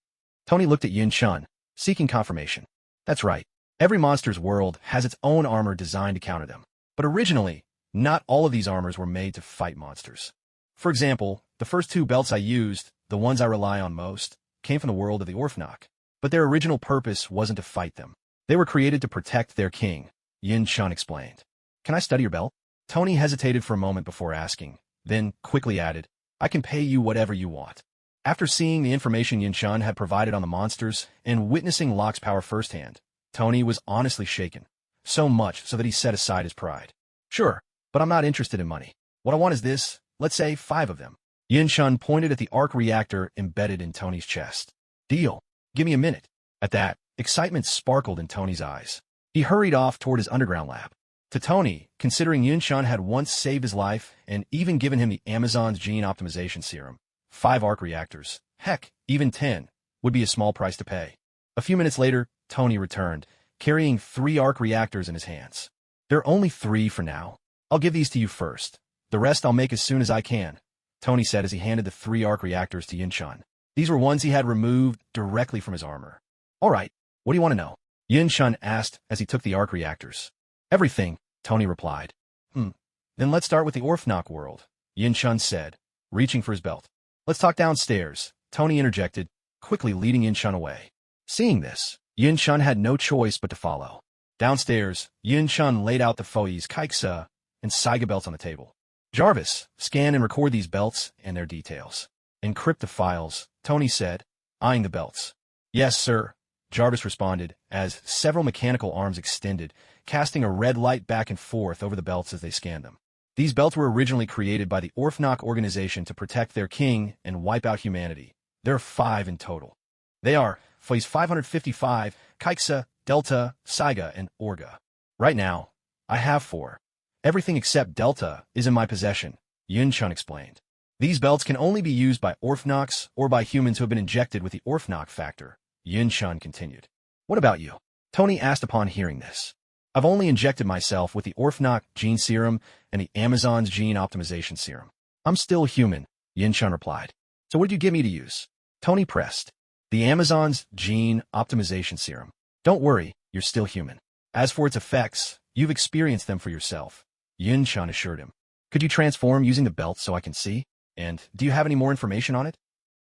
Tony looked at Yin Chun, seeking confirmation. That's right. Every monster's world has its own armor designed to counter them. But originally, not all of these armors were made to fight monsters. For example, the first two belts I used, the ones I rely on most, came from the world of the Orphanok. But their original purpose wasn't to fight them. They were created to protect their king, Yin Chun explained. Can I study your belt? Tony hesitated for a moment before asking, then quickly added, I can pay you whatever you want. After seeing the information Yin Chun had provided on the monsters and witnessing Locke's power firsthand, Tony was honestly shaken, so much so that he set aside his pride. Sure, but I'm not interested in money. What I want is this, let's say 5 of them. Yin Chun pointed at the arc reactor embedded in Tony's chest. Deal. Give me a minute. At that, excitement sparkled in Tony's eyes. He hurried off toward his underground lab. To Tony, considering Yin Chun had once saved his life and even given him the Amazon's gene optimization serum, 5 arc reactors, heck, even 10, would be a small price to pay. A few minutes later, Tony returned, carrying 3 arc reactors in his hands. There are only 3 for now. I'll give these to you first. The rest I'll make as soon as I can, Tony said as he handed the 3 arc reactors to Yin Chun. These were ones he had removed directly from his armor. All right, what do you want to know? Yin Chun asked as he took the arc reactors. Everything, Tony replied. Then let's start with the Orphanok world, Yin Chun said, reaching for his belt. Let's talk downstairs, Tony interjected, quickly leading Yin Chun away. Seeing this, Yin Chun had no choice but to follow. Downstairs, Yin Chun laid out the Foi's, Kaiksa, and Saiga belts on the table. Jarvis, scan and record these belts and their details. Encrypt the files, Tony said, eyeing the belts. Yes, sir, Jarvis responded, as several mechanical arms extended, casting a red light back and forth over the belts as they scanned them. These belts were originally created by the Orphanok organization to protect their king and wipe out humanity. There are 5 in total. They are Foi's 555, Kaiksa, Delta, Saiga, and Orga. Right now, I have 4. Everything except Delta is in my possession, Yin Chun explained. These belts can only be used by Orphnoks or by humans who have been injected with the Orphanok factor, Yin Chun continued. What about you? Tony asked upon hearing this. I've only injected myself with the Orphanok gene serum and the Amazon's gene optimization serum. I'm still human, Yin Chun replied. So what did you give me to use? Tony pressed. The Amazon's gene optimization serum. Don't worry, you're still human. As for its effects, you've experienced them for yourself, Yin Chun assured him. Could you transform using the belt so I can see? And do you have any more information on it?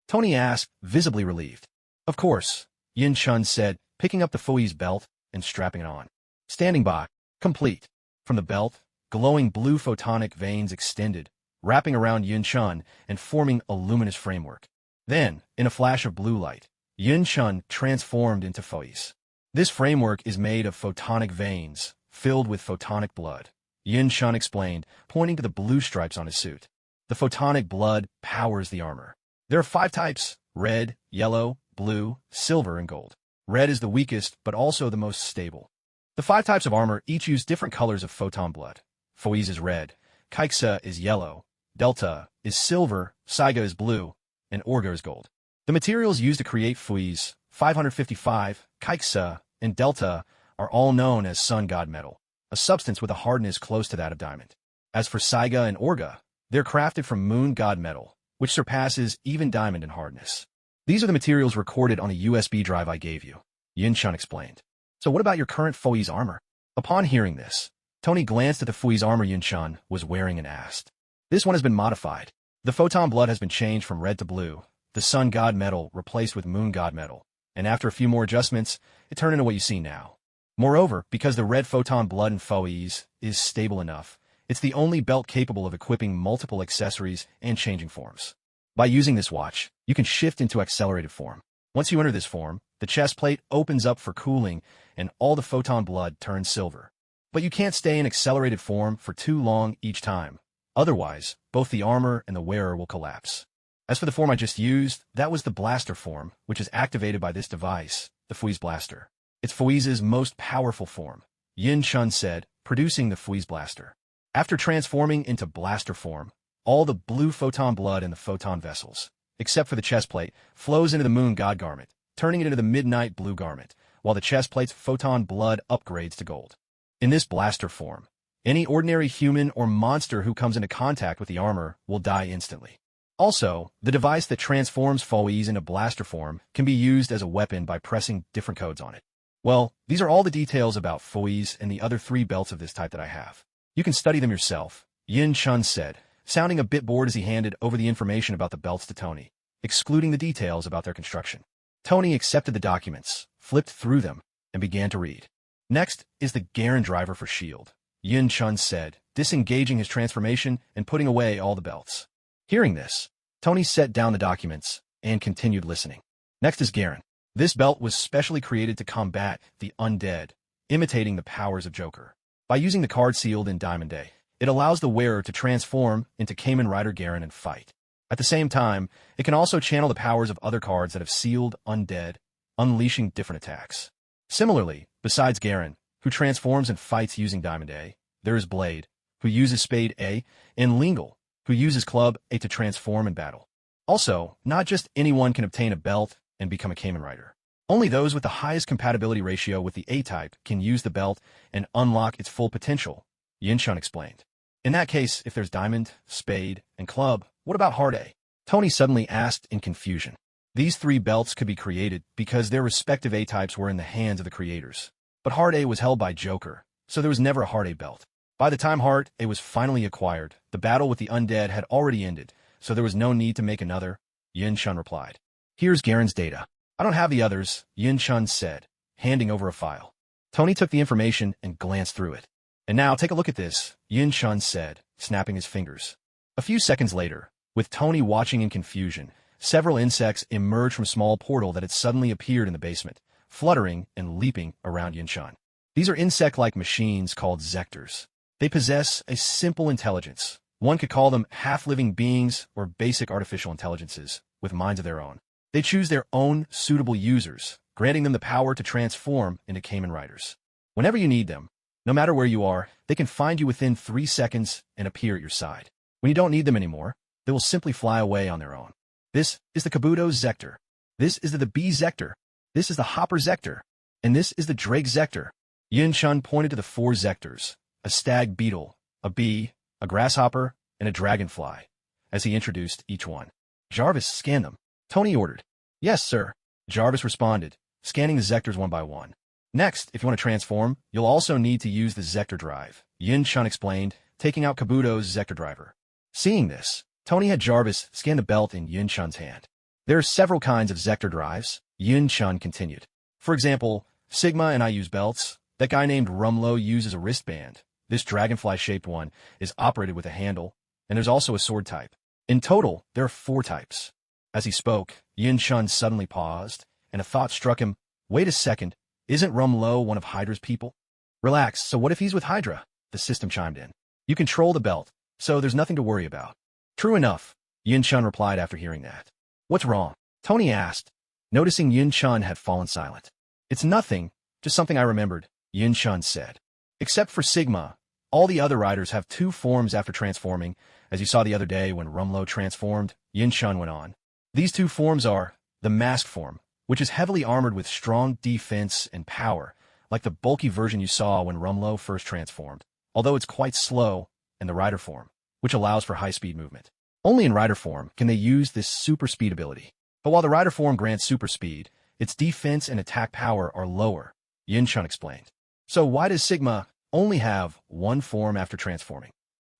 Tony asked, visibly relieved. Of course, Yin Chun said, picking up the Foi's belt and strapping it on. Standing by. Complete. From the belt, glowing blue photonic veins extended, wrapping around Yin Chun and forming a luminous framework. Then, in a flash of blue light, Yin Chun transformed into Foi's. This framework is made of photonic veins, filled with photonic blood, Yin Chun explained, pointing to the blue stripes on his suit. The photonic blood powers the armor. There are 5 types: red, yellow, blue, silver, and gold. Red is the weakest, but also the most stable. The 5 types of armor each use different colors of photon blood. Foi's is red, Kaiksa is yellow, Delta is silver, Saiga is blue, and Orga is gold. The materials used to create Foi's 555, Kaiksa, and Delta are all known as sun god metal, a substance with a hardness close to that of diamond. As for Saiga and Orga, they're crafted from moon god metal, which surpasses even diamond in hardness. These are the materials recorded on a USB drive I gave you, Yin Chun explained. So what about your current Foi's armor? Upon hearing this, Tony glanced at the Foi's armor Yin Chun was wearing and asked. This one has been modified. The photon blood has been changed from red to blue, the sun god metal replaced with moon god metal, and after a few more adjustments, it turned into what you see now. Moreover, because the red photon blood in Foi's is stable enough, it's the only belt capable of equipping multiple accessories and changing forms. By using this watch, you can shift into accelerated form. Once you enter this form, the chest plate opens up for cooling and all the photon blood turns silver. But you can't stay in accelerated form for too long each time. Otherwise, both the armor and the wearer will collapse. As for the form I just used, that was the blaster form, which is activated by this device, the Foi's blaster. It's Foi's most powerful form, Yin Chun said, producing the Foi's blaster. After transforming into blaster form, all the blue photon blood in the photon vessels, except for the chest plate, flows into the moon god garment, turning it into the midnight blue garment, while the chest plate's photon blood upgrades to gold. In this blaster form, any ordinary human or monster who comes into contact with the armor will die instantly. Also, the device that transforms Foi's into blaster form can be used as a weapon by pressing different codes on it. Well, these are all the details about Foi's and the other 3 belts of this type that I have. You can study them yourself, Yin Chun said, sounding a bit bored as he handed over the information about the belts to Tony, excluding the details about their construction. Tony accepted the documents, flipped through them, and began to read. Next is the Garen driver for Shield, Yin Chun said, disengaging his transformation and putting away all the belts. Hearing this, Tony set down the documents and continued listening. Next is Garen. This belt was specially created to combat the undead, imitating the powers of Joker. By using the card sealed in Diamond Day, it allows the wearer to transform into Kamen Rider Garen and fight. At the same time, it can also channel the powers of other cards that have sealed undead, unleashing different attacks. Similarly, besides Garen, who transforms and fights using Diamond A, there is Blade, who uses Spade A, and Lingle, who uses Club A to transform in battle. Also, not just anyone can obtain a belt and become a Kamen Rider. Only those with the highest compatibility ratio with the A-type can use the belt and unlock its full potential, Yin Chun explained. In that case, if there's Diamond, Spade, and Club, what about Hard A? Tony suddenly asked in confusion. These three belts could be created because their respective A-types were in the hands of the creators. But Hard A was held by Joker, so there was never a Hard A belt. By the time Hard A was finally acquired, the battle with the undead had already ended, so there was no need to make another, Yin Chun replied. Here's Garen's data. I don't have the others, Yin Chun said, handing over a file. Tony took the information and glanced through it. And now take a look at this, Yin Chun said, snapping his fingers. A few seconds later, with Tony watching in confusion, several insects emerged from a small portal that had suddenly appeared in the basement, fluttering and leaping around Yin Chun. These are insect-like machines called Zectors. They possess a simple intelligence. One could call them half-living beings or basic artificial intelligences, with minds of their own. They choose their own suitable users, granting them the power to transform into Kamen Riders. Whenever you need them, no matter where you are, they can find you within 3 seconds and appear at your side. When you don't need them anymore, they will simply fly away on their own. This is the Kabuto Zector. This is the Bee Zector. This is the Hopper Zector. And this is the Drake Zector. Yin Chun pointed to the 4 Zectors, a stag beetle, a bee, a grasshopper, and a dragonfly, as he introduced each one. Jarvis, scan them, Tony ordered. Yes, sir, Jarvis responded, scanning the Zectors one by one. Next, if you want to transform, you'll also need to use the Zector drive, Yin Chun explained, taking out Kabuto's Zector driver. Seeing this, Tony had Jarvis scan the belt in Yin Chun's hand. There are several kinds of Zector drives, Yin Chun continued. For example, Sigma and I use belts. That guy named Rumlow uses a wristband. This dragonfly-shaped one is operated with a handle, and there's also a sword type. In total, there are 4 types. As he spoke, Yin Chun suddenly paused, and a thought struck him. Wait a second, isn't Rumlow one of Hydra's people? Relax, so what if he's with Hydra? The system chimed in. You control the belt, so there's nothing to worry about. True enough, Yin Chun replied after hearing that. What's wrong? Tony asked, noticing Yin Chun had fallen silent. It's nothing, just something I remembered, Yin Chun said. Except for Sigma, all the other riders have 2 forms after transforming, as you saw the other day when Rumlow transformed, Yin Chun went on. These 2 forms are the masked form, which is heavily armored with strong defense and power, like the bulky version you saw when Rumlow first transformed, although it's quite slow, and the rider form, which allows for high-speed movement. Only in rider form can they use this super speed ability. But while the rider form grants super speed, its defense and attack power are lower, Yin Chun explained. So why does Sigma only have 1 form after transforming?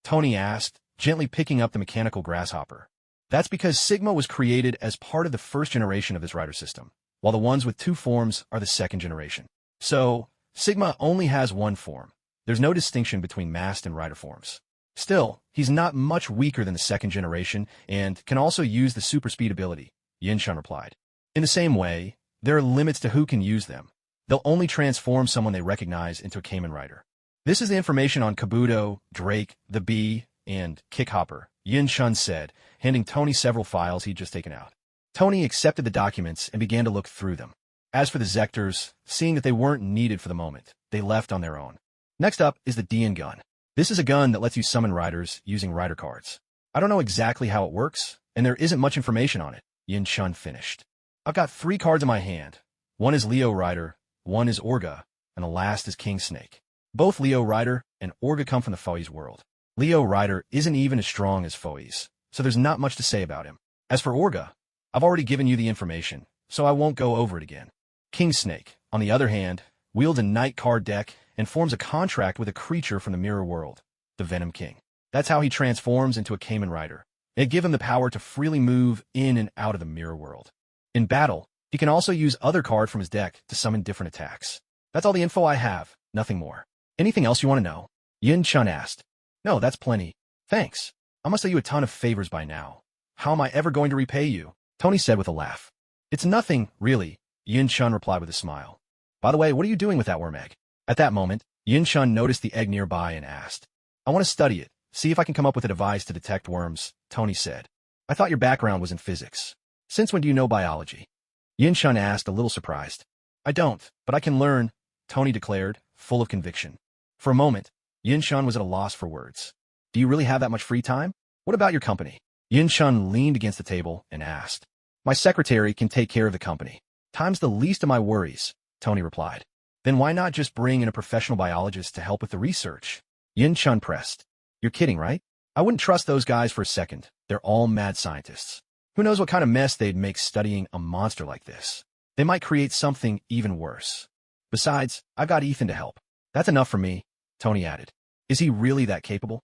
Tony asked, gently picking up the mechanical grasshopper. That's because Sigma was created as part of the first generation of this rider system, while the ones with 2 forms are the second generation. So, Sigma only has 1 form. There's no distinction between masked and rider forms. Still, he's not much weaker than the second generation and can also use the super speed ability, Yin Chun replied. In the same way, there are limits to who can use them. They'll only transform someone they recognize into a Kamen Rider. This is the information on Kabuto, Drake, the Bee, and Kickhopper, Yin Chun said, handing Tony several files he'd just taken out. Tony accepted the documents and began to look through them. As for the Zectors, seeing that they weren't needed for the moment, they left on their own. Next up is the Dian gun. This is a gun that lets you summon riders using rider cards. I don't know exactly how it works, and there isn't much information on it, Yin Chun finished. I've got 3 cards in my hand. One is Leo Rider, one is Orga, and the last is King Snake. Both Leo Rider and Orga come from the Foe's world. Leo Rider isn't even as strong as Foe's, so there's not much to say about him. As for Orga, I've already given you the information, so I won't go over it again. King Snake, on the other hand, wields a night card deck and forms a contract with a creature from the mirror world, the Venom King. That's how he transforms into a Kamen Rider. It gives him the power to freely move in and out of the mirror world. In battle, he can also use other cards from his deck to summon different attacks. That's all the info I have, nothing more. Anything else you want to know? Yin-chun asked. No, that's plenty. Thanks. I must owe you a ton of favors by now. How am I ever going to repay you? Tony said with a laugh. It's nothing, really, Yin-chun replied with a smile. By the way, what are you doing with that worm egg? At that moment, Yin-chun noticed the egg nearby and asked. I want to study it, see if I can come up with a device to detect worms, Tony said. I thought your background was in physics. Since when do you know biology? Yin-chun asked, a little surprised. I don't, but I can learn, Tony declared, full of conviction. For a moment, Yin-chun was at a loss for words. Do you really have that much free time? What about your company? Yin-chun leaned against the table and asked. My secretary can take care of the company. Time's the least of my worries, Tony replied. Then why not just bring in a professional biologist to help with the research? Yin-chun pressed. You're kidding, right? I wouldn't trust those guys for a second. They're all mad scientists. Who knows what kind of mess they'd make studying a monster like this? They might create something even worse. Besides, I've got Ethan to help. That's enough for me, Tony added. Is he really that capable?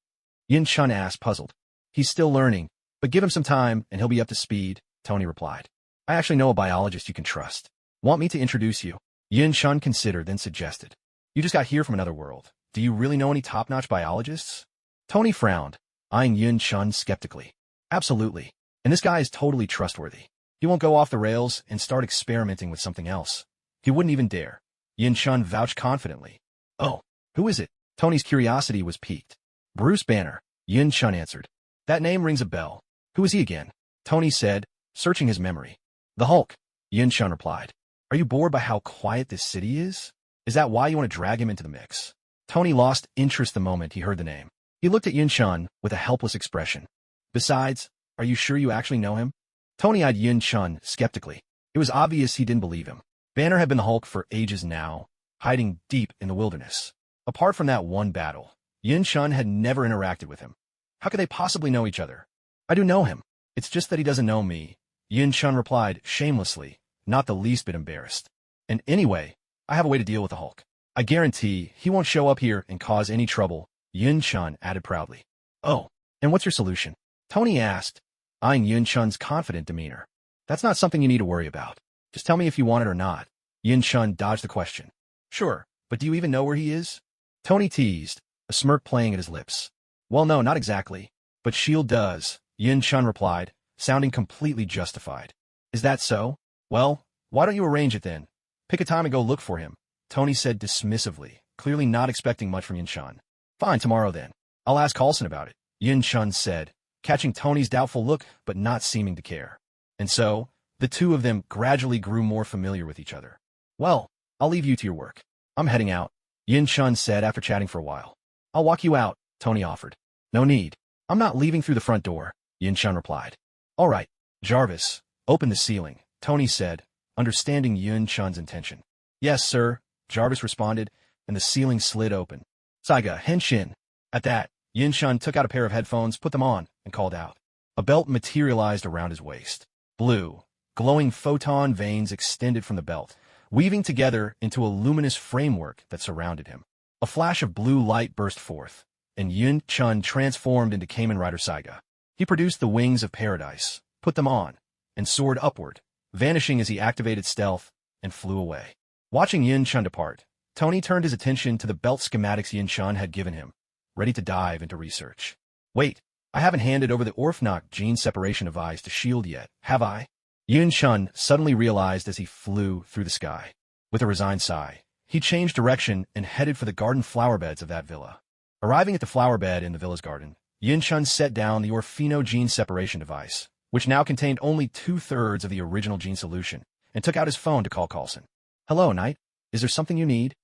Yin-chun asked, puzzled. He's still learning, but give him some time and he'll be up to speed, Tony replied. I actually know a biologist you can trust. Want me to introduce you? Yin-chun considered, then suggested. You just got here from another world. Do you really know any top-notch biologists? Tony frowned, eyeing Yin-chun skeptically. Absolutely. And this guy is totally trustworthy. He won't go off the rails and start experimenting with something else. He wouldn't even dare. Yin-chun vouched confidently. Oh, who is it? Tony's curiosity was piqued. Bruce Banner, Yin-chun answered. That name rings a bell. Who is he again? Tony said, searching his memory. The Hulk, Yin-chun replied. Are you bored by how quiet this city is? Is that why you want to drag him into the mix? Tony lost interest the moment he heard the name. He looked at Yin-chun with a helpless expression. Besides, are you sure you actually know him? Tony eyed Yin-chun skeptically. It was obvious he didn't believe him. Banner had been the Hulk for ages now, hiding deep in the wilderness. Apart from that one battle, Yin-chun had never interacted with him. How could they possibly know each other? I do know him. It's just that he doesn't know me, Yin-chun replied shamelessly, not the least bit embarrassed. And anyway, I have a way to deal with the Hulk. I guarantee he won't show up here and cause any trouble, Yin-chun added proudly. Oh, and what's your solution? Tony asked, eyeing Yin-chun's confident demeanor. That's not something you need to worry about. Just tell me if you want it or not. Yin-chun dodged the question. Sure, but do you even know where he is? Tony teased, a smirk playing at his lips. Well, no, not exactly. But S.H.I.E.L.D. does, Yin-chun replied, sounding completely justified. Is that so? Well, why don't you arrange it then? Pick a time and go look for him, Tony said dismissively, clearly not expecting much from Yin-chun. Fine, tomorrow then. I'll ask Coulson about it, Yin-chun said, catching Tony's doubtful look but not seeming to care. And so, the two of them gradually grew more familiar with each other. Well, I'll leave you to your work. I'm heading out, Yin-chun said after chatting for a while. I'll walk you out, Tony offered. No need. I'm not leaving through the front door, Yin-chun replied. All right, Jarvis, open the ceiling, Tony said, understanding Yin-chun's intention. Yes, sir, Jarvis responded, and the ceiling slid open. Saiga, henshin. At that, Yin-chun took out a pair of headphones, put them on, and called out. A belt materialized around his waist. Blue, glowing photon veins extended from the belt, weaving together into a luminous framework that surrounded him. A flash of blue light burst forth, and Yin-chun transformed into Kamen Rider Saiga. He produced the wings of paradise, put them on, and soared upward, vanishing as he activated stealth and flew away. Watching Yin-chun depart, Tony turned his attention to the belt schematics Yin-chun had given him, ready to dive into research. Wait, I haven't handed over the Orphanok gene separation device to S.H.I.E.L.D. yet, have I? Yin-chun suddenly realized as he flew through the sky. With a resigned sigh, he changed direction and headed for the garden flower beds of that villa. Arriving at the flower bed in the villa's garden, Yin-chun set down the Orphino gene separation device, which now contained only 2/3 of the original gene solution, and took out his phone to call Coulson. Hello, Knight. Is there something you need?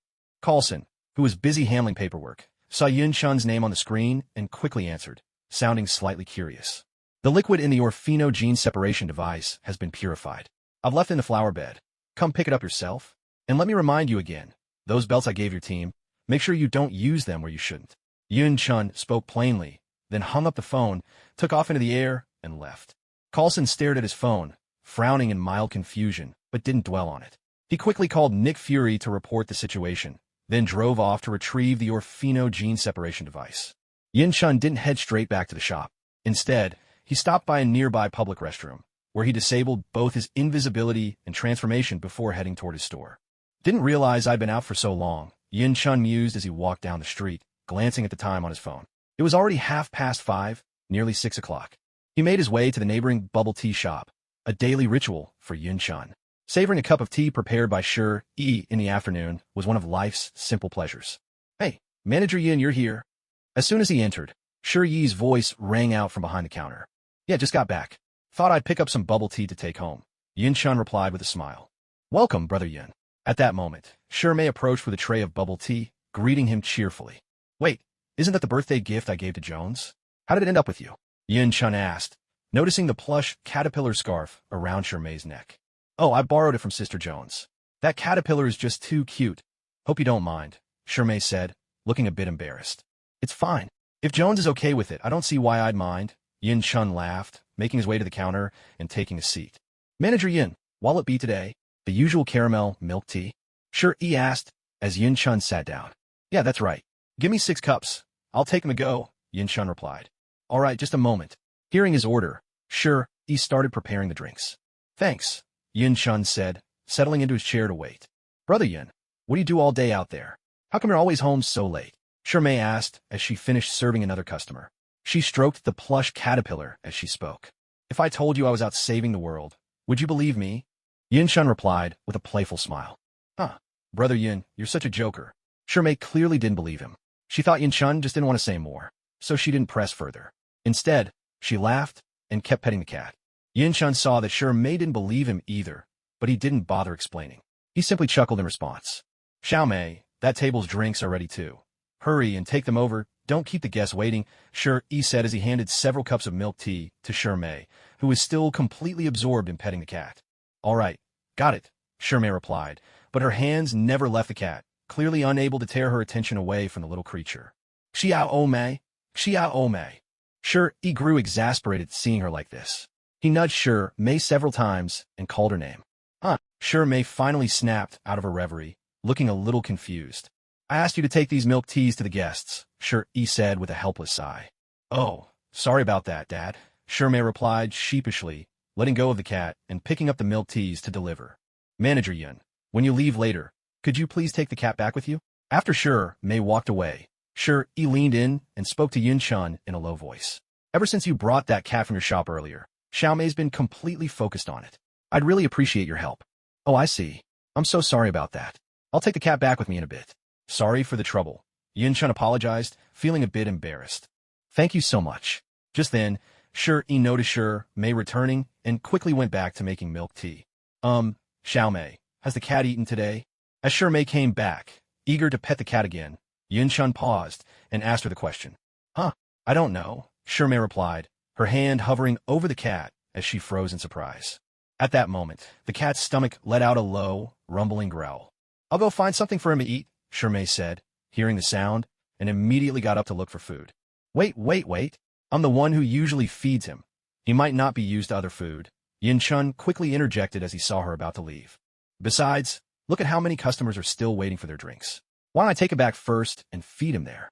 Coulson, who was busy handling paperwork, saw Yin-chun's name on the screen and quickly answered, sounding slightly curious. The liquid in the Orphino gene separation device has been purified. I've left it in the flower bed. Come pick it up yourself. And let me remind you again, those belts I gave your team, make sure you don't use them where you shouldn't. Yin-chun spoke plainly, then hung up the phone, took off into the air, and left. Coulson stared at his phone, frowning in mild confusion, but didn't dwell on it. He quickly called Nick Fury to report the situation, then drove off to retrieve the Orphino gene separation device. Yin-chun didn't head straight back to the shop. Instead, he stopped by a nearby public restroom, where he disabled both his invisibility and transformation before heading toward his store. Didn't realize I'd been out for so long, Yin Chun mused as he walked down the street, glancing at the time on his phone. It was already 5:30, nearly 6 o'clock. He made his way to the neighboring bubble tea shop, a daily ritual for Yin Chun. Savoring a cup of tea prepared by Shi in the afternoon was one of life's simple pleasures. "Hey, Manager Yin, you're here." As soon as he entered, Shi's voice rang out from behind the counter. "Yeah, just got back. Thought I'd pick up some bubble tea to take home." Yin Chun replied with a smile. "Welcome, Brother Yin." At that moment, Shi approached with a tray of bubble tea, greeting him cheerfully. "Wait, isn't that the birthday gift I gave to Jones? How did it end up with you?" Yin Chun asked, noticing the plush caterpillar scarf around Shi's neck. "Oh, I borrowed it from Sister Jones. That caterpillar is just too cute. Hope you don't mind," Shi said, looking a bit embarrassed. "It's fine. If Jones is okay with it, I don't see why I'd mind." Yin Chun laughed, making his way to the counter and taking a seat. "Manager Yin, what'll it be today? The usual caramel milk tea?" Shi asked as Yin Chun sat down. "Yeah, that's right. Give me 6 cups. I'll take them to go," Yin Chun replied. "All right, just a moment." Hearing his order, Shi started preparing the drinks. "Thanks," Yin Chun said, settling into his chair to wait. "Brother Yin, what do you do all day out there? How come you're always home so late?" Shi asked as she finished serving another customer. She stroked the plush caterpillar as she spoke. "If I told you I was out saving the world, would you believe me?" Yin Chun replied with a playful smile. "Huh, Brother Yin, you're such a joker." Shi clearly didn't believe him. She thought Yin Chun just didn't want to say more, so she didn't press further. Instead, she laughed and kept petting the cat. Yin Chun saw that Shi didn't believe him either, but he didn't bother explaining. He simply chuckled in response. "Xiaomei, that table's drinks are ready too. Hurry and take them over. Don't keep the guests waiting," Shi said as he handed several cups of milk tea to Shi, who was still completely absorbed in petting the cat. "All right, got it," Shi replied, but her hands never left the cat, clearly unable to tear her attention away from the little creature. "Xiao Mei, Xiao Mei." Shi grew exasperated seeing her like this. He nudged Shi several times and called her name. "Huh?" Shi finally snapped out of her reverie, looking a little confused. "I asked you to take these milk teas to the guests," Shi said with a helpless sigh. "Oh, sorry about that, Dad," Shi replied sheepishly, letting go of the cat and picking up the milk teas to deliver. "Manager Yin, when you leave later, could you please take the cat back with you?" After Shi walked away, Shi leaned in and spoke to Yin Chun in a low voice. "Ever since you brought that cat from your shop earlier, Xiaomei's been completely focused on it. I'd really appreciate your help." "Oh, I see. I'm so sorry about that. I'll take the cat back with me in a bit." "Sorry for the trouble," Yin Chun apologized, feeling a bit embarrassed. "Thank you so much." Just then, Shi noticed Shi returning and quickly went back to making milk tea. Xiaomei, has the cat eaten today?" As Shi came back, eager to pet the cat again, Yin Chun paused and asked her the question. "Huh, I don't know," Shi replied, her hand hovering over the cat as she froze in surprise. At that moment, the cat's stomach let out a low, rumbling growl. "I'll go find something for him to eat," Shi said, hearing the sound, and immediately got up to look for food. Wait. I'm the one who usually feeds him. He might not be used to other food," Yin Chun quickly interjected as he saw her about to leave. "Besides, look at how many customers are still waiting for their drinks. Why don't I take him back first and feed him there?"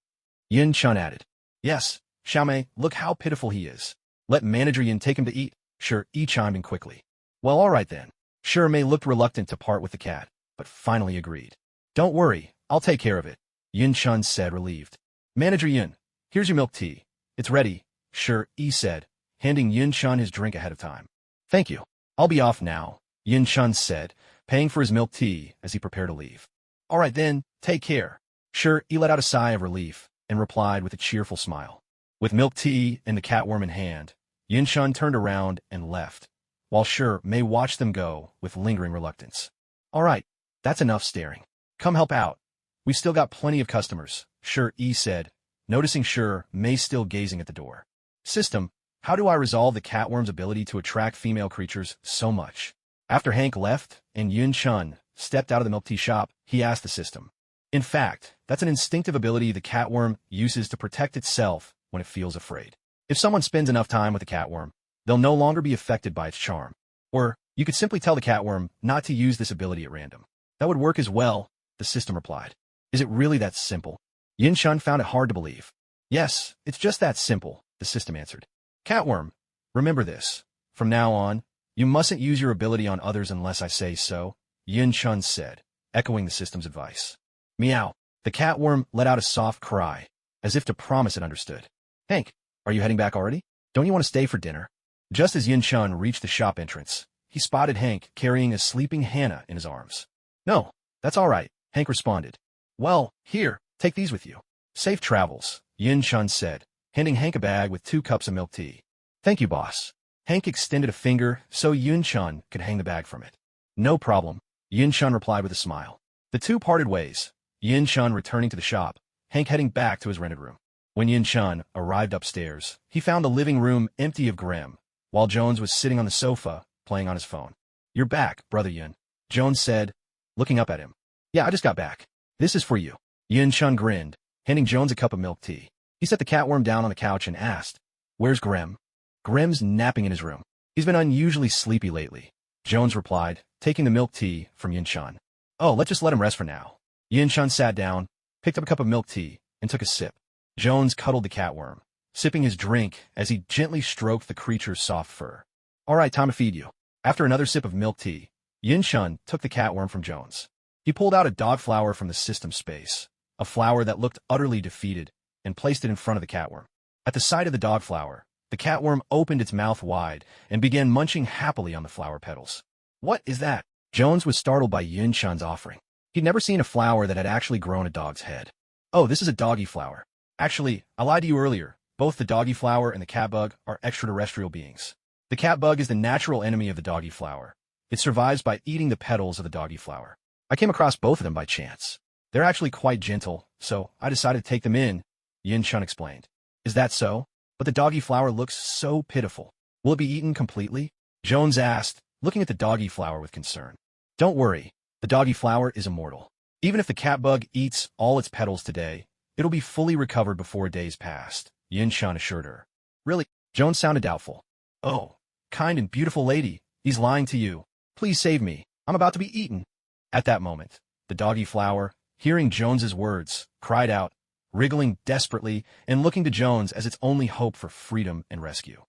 Yin Chun added. "Yes, Xiaomei, look how pitiful he is. Let Manager Yin take him to eat," Shi chimed in quickly. "Well, all right then." Shi looked reluctant to part with the cat, but finally agreed. "Don't worry, I'll take care of it," Yin Chun said, relieved. "Manager Yin, here's your milk tea. It's ready," Shi said, handing Yin Chun his drink ahead of time. "Thank you. I'll be off now," Yin Chun said, paying for his milk tea as he prepared to leave. "All right then, take care." Shi let out a sigh of relief and replied with a cheerful smile. With milk tea and the catworm in hand, Yin Chun turned around and left, while Shi watched them go with lingering reluctance. "All right, that's enough staring. Come help out. We've still got plenty of customers," Shi said, noticing Shi still gazing at the door. "System, how do I resolve the catworm's ability to attract female creatures so much?" After Hank left and Yin Chun stepped out of the milk tea shop, he asked the system. In fact, that's an instinctive ability the catworm uses to protect itself when it feels afraid. If someone spends enough time with the catworm, they'll no longer be affected by its charm. Or, you could simply tell the catworm not to use this ability at random. That would work as well, the system replied. Is it really that simple? Yin Chun found it hard to believe. Yes, it's just that simple, the system answered. Catworm, remember this. From now on, you mustn't use your ability on others unless I say so, Yin Chun said, echoing the system's advice. Meow. The catworm let out a soft cry, as if to promise it understood. Hank, are you heading back already? Don't you want to stay for dinner? Just as Yin-chun reached the shop entrance, he spotted Hank carrying a sleeping Hannah in his arms. No, that's all right, Hank responded. Well, here, take these with you. Safe travels, Yin-chun said, handing Hank a bag with 2 cups of milk tea. Thank you, boss. Hank extended a finger so Yin-chun could hang the bag from it. No problem, Yin-chun replied with a smile. The two parted ways, Yin-chun returning to the shop, Hank heading back to his rented room. When Yin-chun arrived upstairs, he found the living room empty of Grimm, while Jones was sitting on the sofa, playing on his phone. You're back, brother Yin, Jones said, looking up at him. Yeah, I just got back. This is for you. Yin-chun grinned, handing Jones a cup of milk tea. He set the catworm down on the couch and asked, Where's Grimm? Grimm's napping in his room. He's been unusually sleepy lately, Jones replied, taking the milk tea from Yin-chun. Oh, let's just let him rest for now. Yin-chun sat down, picked up a cup of milk tea, and took a sip. Jones cuddled the catworm, sipping his drink as he gently stroked the creature's soft fur. All right, time to feed you. After another sip of milk tea, Yin-chun took the catworm from Jones. He pulled out a dog flower from the system space, a flower that looked utterly defeated, and placed it in front of the catworm. At the sight of the dog flower, the catworm opened its mouth wide and began munching happily on the flower petals. What is that? Jones was startled by Yin-chun's offering. He'd never seen a flower that had actually grown a dog's head. Oh, this is a doggy flower. Actually, I lied to you earlier. Both the doggy flower and the catbug are extraterrestrial beings. The catbug is the natural enemy of the doggy flower. It survives by eating the petals of the doggy flower. I came across both of them by chance. They're actually quite gentle, so I decided to take them in, Yin-chun explained. Is that so? But the doggy flower looks so pitiful. Will it be eaten completely? Jones asked, looking at the doggy flower with concern. Don't worry, the doggy flower is immortal. Even if the catbug eats all its petals today, it'll be fully recovered before a day's passed, Yin-chun assured her. Really? Jones sounded doubtful. Oh, kind and beautiful lady, he's lying to you. Please save me. I'm about to be eaten. At that moment, the doggy flower, hearing Jones's words, cried out, wriggling desperately and looking to Jones as its only hope for freedom and rescue.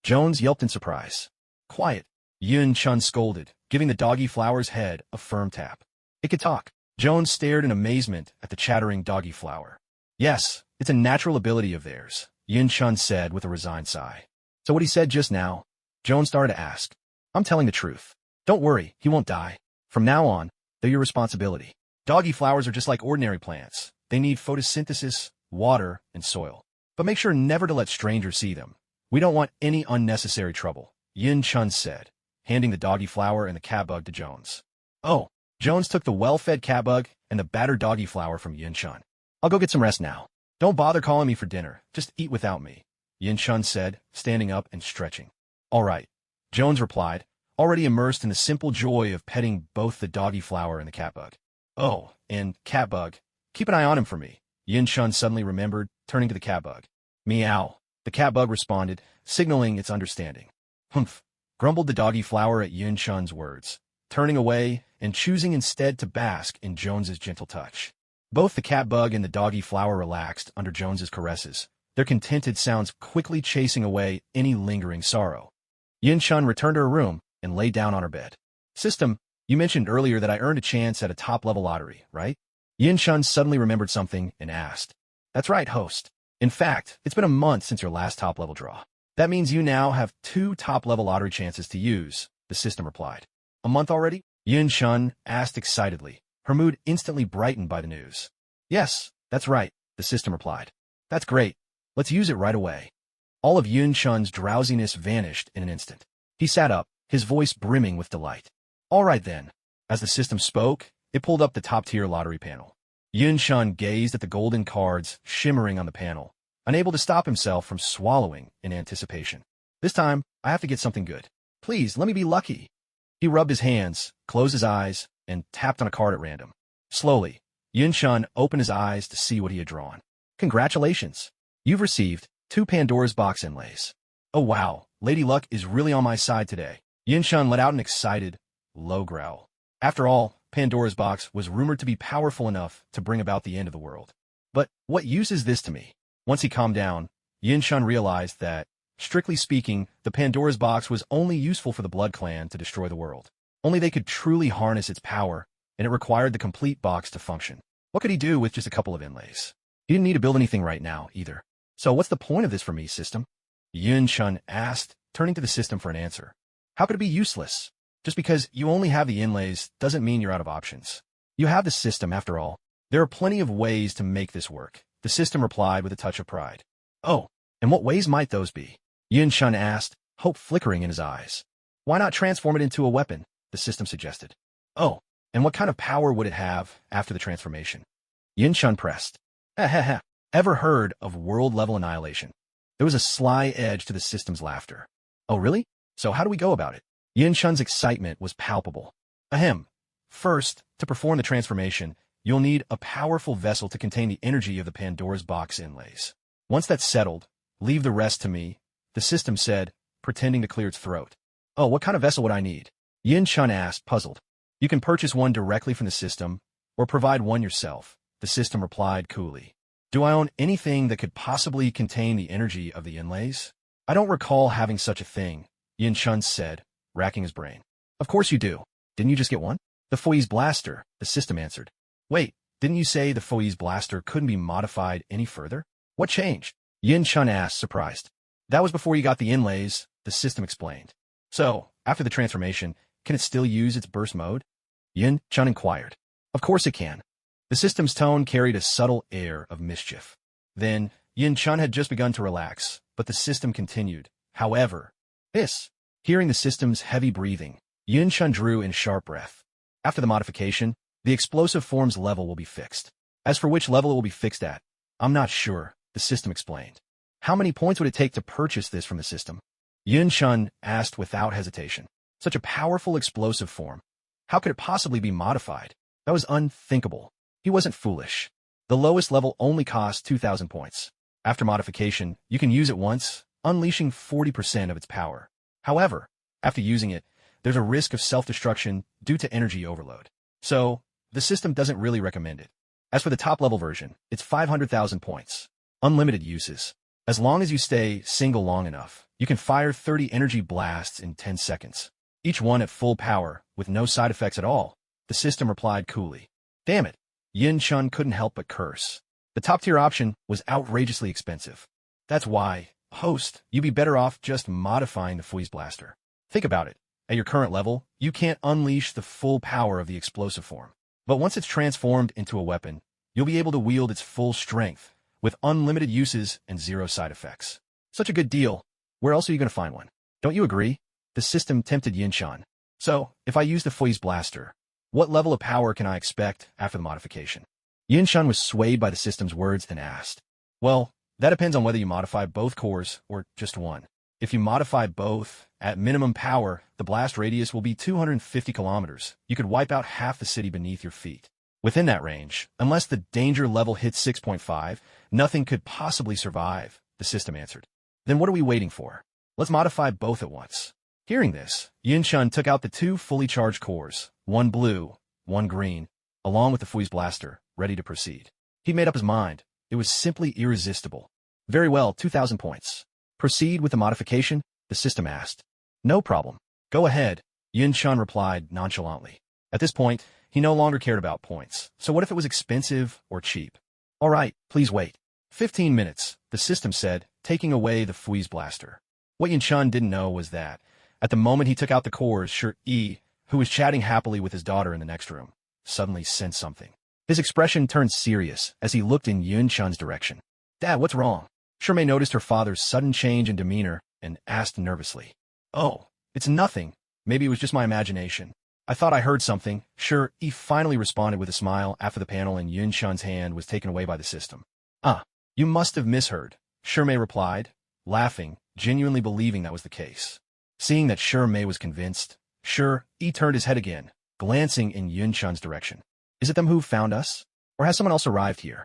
Jones yelped in surprise. Quiet, Yin-chun scolded, giving the doggy flower's head a firm tap. It could talk. Jones stared in amazement at the chattering doggy flower. Yes, it's a natural ability of theirs, Yin-chun said with a resigned sigh. So what he said just now? Jones started to ask. I'm telling the truth. Don't worry, he won't die. From now on, they're your responsibility. Doggy flowers are just like ordinary plants. They need photosynthesis, water, and soil. But make sure never to let strangers see them. We don't want any unnecessary trouble, Yin-chun said, handing the doggy flower and the catbug to Jones. Oh, Jones took the well-fed catbug and the battered doggy flower from Yin-chun. I'll go get some rest now. Don't bother calling me for dinner. Just eat without me, Yin-chun said, standing up and stretching. All right, Jones replied, already immersed in the simple joy of petting both the doggy flower and the catbug. Oh, and catbug, keep an eye on him for me, Yin-chun suddenly remembered, turning to the catbug. Meow, the catbug responded, signaling its understanding. Humph, grumbled the doggy flower at Yin-chun's words, turning away and choosing instead to bask in Jones's gentle touch. Both the catbug and the doggy flower relaxed under Jones's caresses, their contented sounds quickly chasing away any lingering sorrow. Yin-chun returned to her room and lay down on her bed. System, you mentioned earlier that I earned a chance at a top-level lottery, right? Yin-chun suddenly remembered something and asked. That's right, host. In fact, it's been a month since your last top-level draw. That means you now have 2 top-level lottery chances to use, the system replied. A month already? Yin-chun asked excitedly, her mood instantly brightened by the news. Yes, that's right, the system replied. That's great. Let's use it right away. All of Yin-chun's drowsiness vanished in an instant. He sat up, his voice brimming with delight. All right then. As the system spoke, it pulled up the top-tier lottery panel. Yin-chun gazed at the golden cards shimmering on the panel, unable to stop himself from swallowing in anticipation. This time, I have to get something good. Please, let me be lucky. He rubbed his hands, closed his eyes, and tapped on a card at random. Slowly, Yin-chun opened his eyes to see what he had drawn. Congratulations! You've received 2 Pandora's box inlays. Oh wow, Lady Luck is really on my side today. Yin-chun let out an excited, low growl. After all, Pandora's box was rumored to be powerful enough to bring about the end of the world. But what use is this to me? Once he calmed down, Yin-chun realized that, strictly speaking, the Pandora's box was only useful for the Blood Clan to destroy the world. Only they could truly harness its power, and it required the complete box to function. What could he do with just a couple of inlays? He didn't need to build anything right now, either. So what's the point of this for me, system? Yun-chun asked, turning to the system for an answer. How could it be useless? Just because you only have the inlays doesn't mean you're out of options. You have the system, after all. There are plenty of ways to make this work, the system replied with a touch of pride. Oh, and what ways might those be? Yun-chun asked, hope flickering in his eyes. Why not transform it into a weapon? The system suggested. Oh, and what kind of power would it have after the transformation? Yun-chun pressed. Ever heard of world-level annihilation? There was a sly edge to the system's laughter. Oh, really? So how do we go about it? Yun-chun's excitement was palpable. Ahem. First, to perform the transformation, you'll need a powerful vessel to contain the energy of the Pandora's box inlays. Once that's settled, leave the rest to me, the system said, pretending to clear its throat. Oh, what kind of vessel would I need? Yun-chun asked, puzzled. You can purchase one directly from the system, or provide one yourself, the system replied coolly. Do I own anything that could possibly contain the energy of the inlays? I don't recall having such a thing, Yun-chun said, racking his brain. Of course you do. Didn't you just get one? The Foi's blaster, the system answered. Wait, didn't you say the Foi's blaster couldn't be modified any further? What changed? Yun-chun asked, surprised. That was before you got the inlays, the system explained. So, after the transformation, can it still use its burst mode? Yun-chun inquired. Of course it can. The system's tone carried a subtle air of mischief. Then, Yun-chun had just begun to relax, but the system continued. However, hearing the system's heavy breathing, Yun-chun drew in a sharp breath. After the modification, the explosive form's level will be fixed. As for which level it will be fixed at, I'm not sure, the system explained. How many points would it take to purchase this from the system? Yun-chun asked without hesitation. Such a powerful explosive form. How could it possibly be modified? That was unthinkable. He wasn't foolish. The lowest level only cost 2,000 points. After modification, you can use it once, unleashing 40% of its power. However, after using it, there's a risk of self-destruction due to energy overload. So, the system doesn't really recommend it. As for the top-level version, it's 500,000 points. Unlimited uses. As long as you stay single long enough, you can fire 30 energy blasts in 10 seconds. Each one at full power, with no side effects at all, the system replied coolly. Damn it. Yun-chun couldn't help but curse. The top-tier option was outrageously expensive. That's why, host, you'd be better off just modifying the Foi's blaster. Think about it. At your current level, you can't unleash the full power of the explosive form. But once it's transformed into a weapon, you'll be able to wield its full strength, with unlimited uses and zero side effects. Such a good deal. Where else are you going to find one? Don't you agree? The system tempted Yun-chun. So, if I use the Foi's blaster, what level of power can I expect after the modification? Yun-chun was swayed by the system's words and asked. Well, that depends on whether you modify both cores or just one. If you modify both, at minimum power, the blast radius will be 250 kilometers. You could wipe out half the city beneath your feet. Within that range, unless the danger level hits 6.5, nothing could possibly survive, the system answered. Then what are we waiting for? Let's modify both at once. Hearing this, Yun-chun took out the two fully charged cores, one blue, one green, along with the Foi's blaster, ready to proceed. He made up his mind. It was simply irresistible. Very well, 2,000 points. Proceed with the modification? The system asked. No problem. Go ahead, Yun-chun replied nonchalantly. At this point, he no longer cared about points. So what if it was expensive or cheap? All right, please wait. 15 minutes, the system said, taking away the Foi's blaster. What Yun-chun didn't know was that, at the moment he took out the cores, Shi, who was chatting happily with his daughter in the next room, suddenly sensed something. His expression turned serious as he looked in Yun-chun's direction. Dad, what's wrong? Shirmei noticed her father's sudden change in demeanor and asked nervously. Oh, it's nothing. Maybe it was just my imagination. I thought I heard something. He finally responded with a smile after the panel and Yun-chun's hand was taken away by the system. Ah, you must have misheard, Shirmei replied, laughing, genuinely believing that was the case. Seeing that Shirmei was convinced, He turned his head again, glancing in Yun-chun's direction. Is it them who found us? Or has someone else arrived here?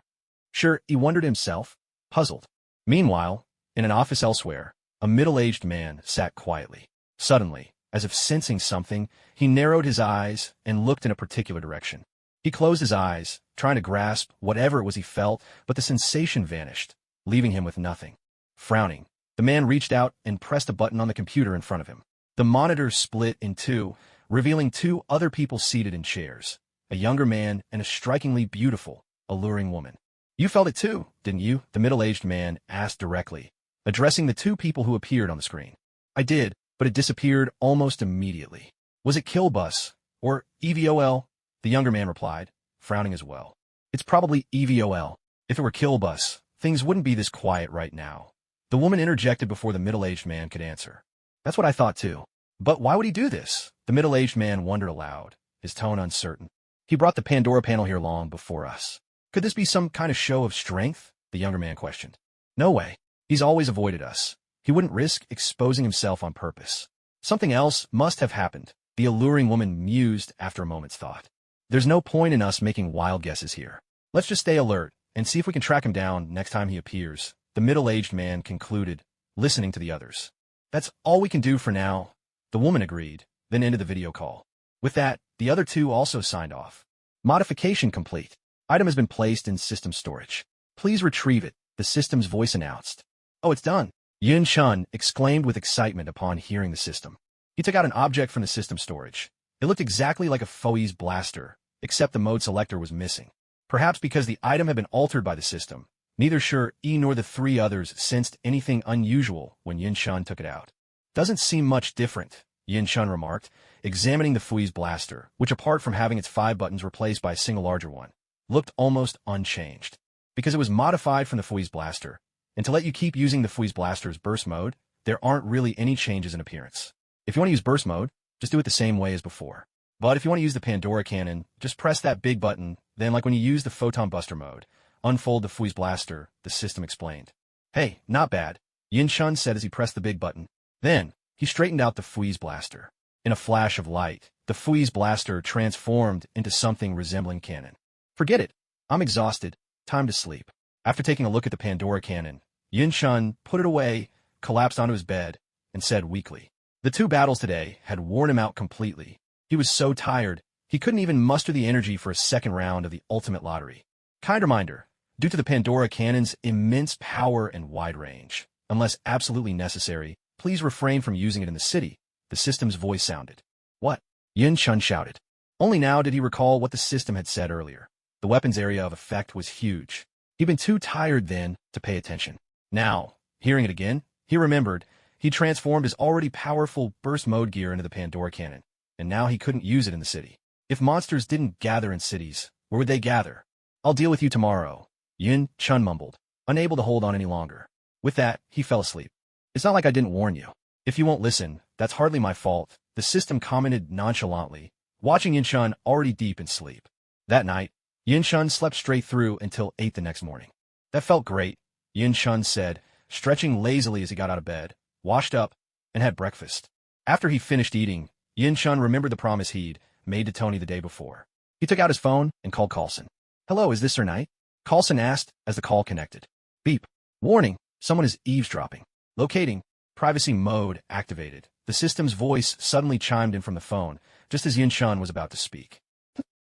He wondered himself, puzzled. Meanwhile, in an office elsewhere, a middle-aged man sat quietly. Suddenly, as if sensing something, he narrowed his eyes and looked in a particular direction. He closed his eyes, trying to grasp whatever it was he felt, but the sensation vanished, leaving him with nothing. Frowning, the man reached out and pressed a button on the computer in front of him. The monitor split in two, revealing two other people seated in chairs, a younger man and a strikingly beautiful, alluring woman. You felt it too, didn't you? The middle-aged man asked directly, addressing the two people who appeared on the screen. I did, but it disappeared almost immediately. Was it Kill Bus or EVOL? The younger man replied, frowning as well. It's probably EVOL. If it were Kill Bus, things wouldn't be this quiet right now. The woman interjected before the middle-aged man could answer. That's what I thought too. But why would he do this? The middle-aged man wondered aloud, his tone uncertain. He brought the Pandora panel here long before us. Could this be some kind of show of strength? The younger man questioned. No way. He's always avoided us. He wouldn't risk exposing himself on purpose. Something else must have happened, the alluring woman mused after a moment's thought. There's no point in us making wild guesses here. Let's just stay alert and see if we can track him down next time he appears, the middle-aged man concluded, listening to the others. That's all we can do for now, the woman agreed, then ended the video call. With that, the other two also signed off. Modification complete. Item has been placed in system storage. Please retrieve it, the system's voice announced. Oh, it's done. Yun Shun exclaimed with excitement upon hearing the system. He took out an object from the system storage. It looked exactly like a Foe's blaster, except the mode selector was missing. Perhaps because the item had been altered by the system. Neither Sure E nor the three others sensed anything unusual when Yun Shun took it out. Doesn't seem much different, Yun Shun remarked, examining the Foe's blaster, which apart from having its 5 buttons replaced by a single larger one, looked almost unchanged. Because it was modified from the Foe's blaster, and to let you keep using the Foe's blaster's burst mode, there aren't really any changes in appearance. If you want to use burst mode, just do it the same way as before. But if you want to use the Pandora cannon, just press that big button, then like when you use the Photon Buster mode, unfold the Foe's blaster, the system explained. Hey, not bad, Yin Shun said as he pressed the big button. Then, he straightened out the Foe's blaster. In a flash of light, the Foe's blaster transformed into something resembling cannon. Forget it. I'm exhausted. Time to sleep. After taking a look at the Pandora cannon, Yin Shun put it away, collapsed onto his bed, and said weakly. The 2 battles today had worn him out completely. He was so tired, he couldn't even muster the energy for a second round of the ultimate lottery. Kind reminder, due to the Pandora cannon's immense power and wide range, unless absolutely necessary, please refrain from using it in the city, the system's voice sounded. What? Yin Shun shouted. Only now did he recall what the system had said earlier. The weapon's area of effect was huge. He'd been too tired then to pay attention. Now, hearing it again, he remembered he transformed his already powerful burst mode gear into the Pandora cannon, and now he couldn't use it in the city. If monsters didn't gather in cities, where would they gather? I'll deal with you tomorrow, Yin Shun mumbled, unable to hold on any longer. With that, he fell asleep. It's not like I didn't warn you. If you won't listen, that's hardly my fault, the system commented nonchalantly, watching Yin Shun already deep in sleep. That night, Yin Shun slept straight through until 8 the next morning. That felt great, Yin Shun said, stretching lazily as he got out of bed, washed up, and had breakfast. After he finished eating, Yin Shun remembered the promise he'd made to Tony the day before. He took out his phone and called Carlson. Hello, is this Sir Knight? Carlson asked as the call connected. Beep. Warning, someone is eavesdropping. Locating. Privacy mode activated. The system's voice suddenly chimed in from the phone, just as Yin Shun was about to speak.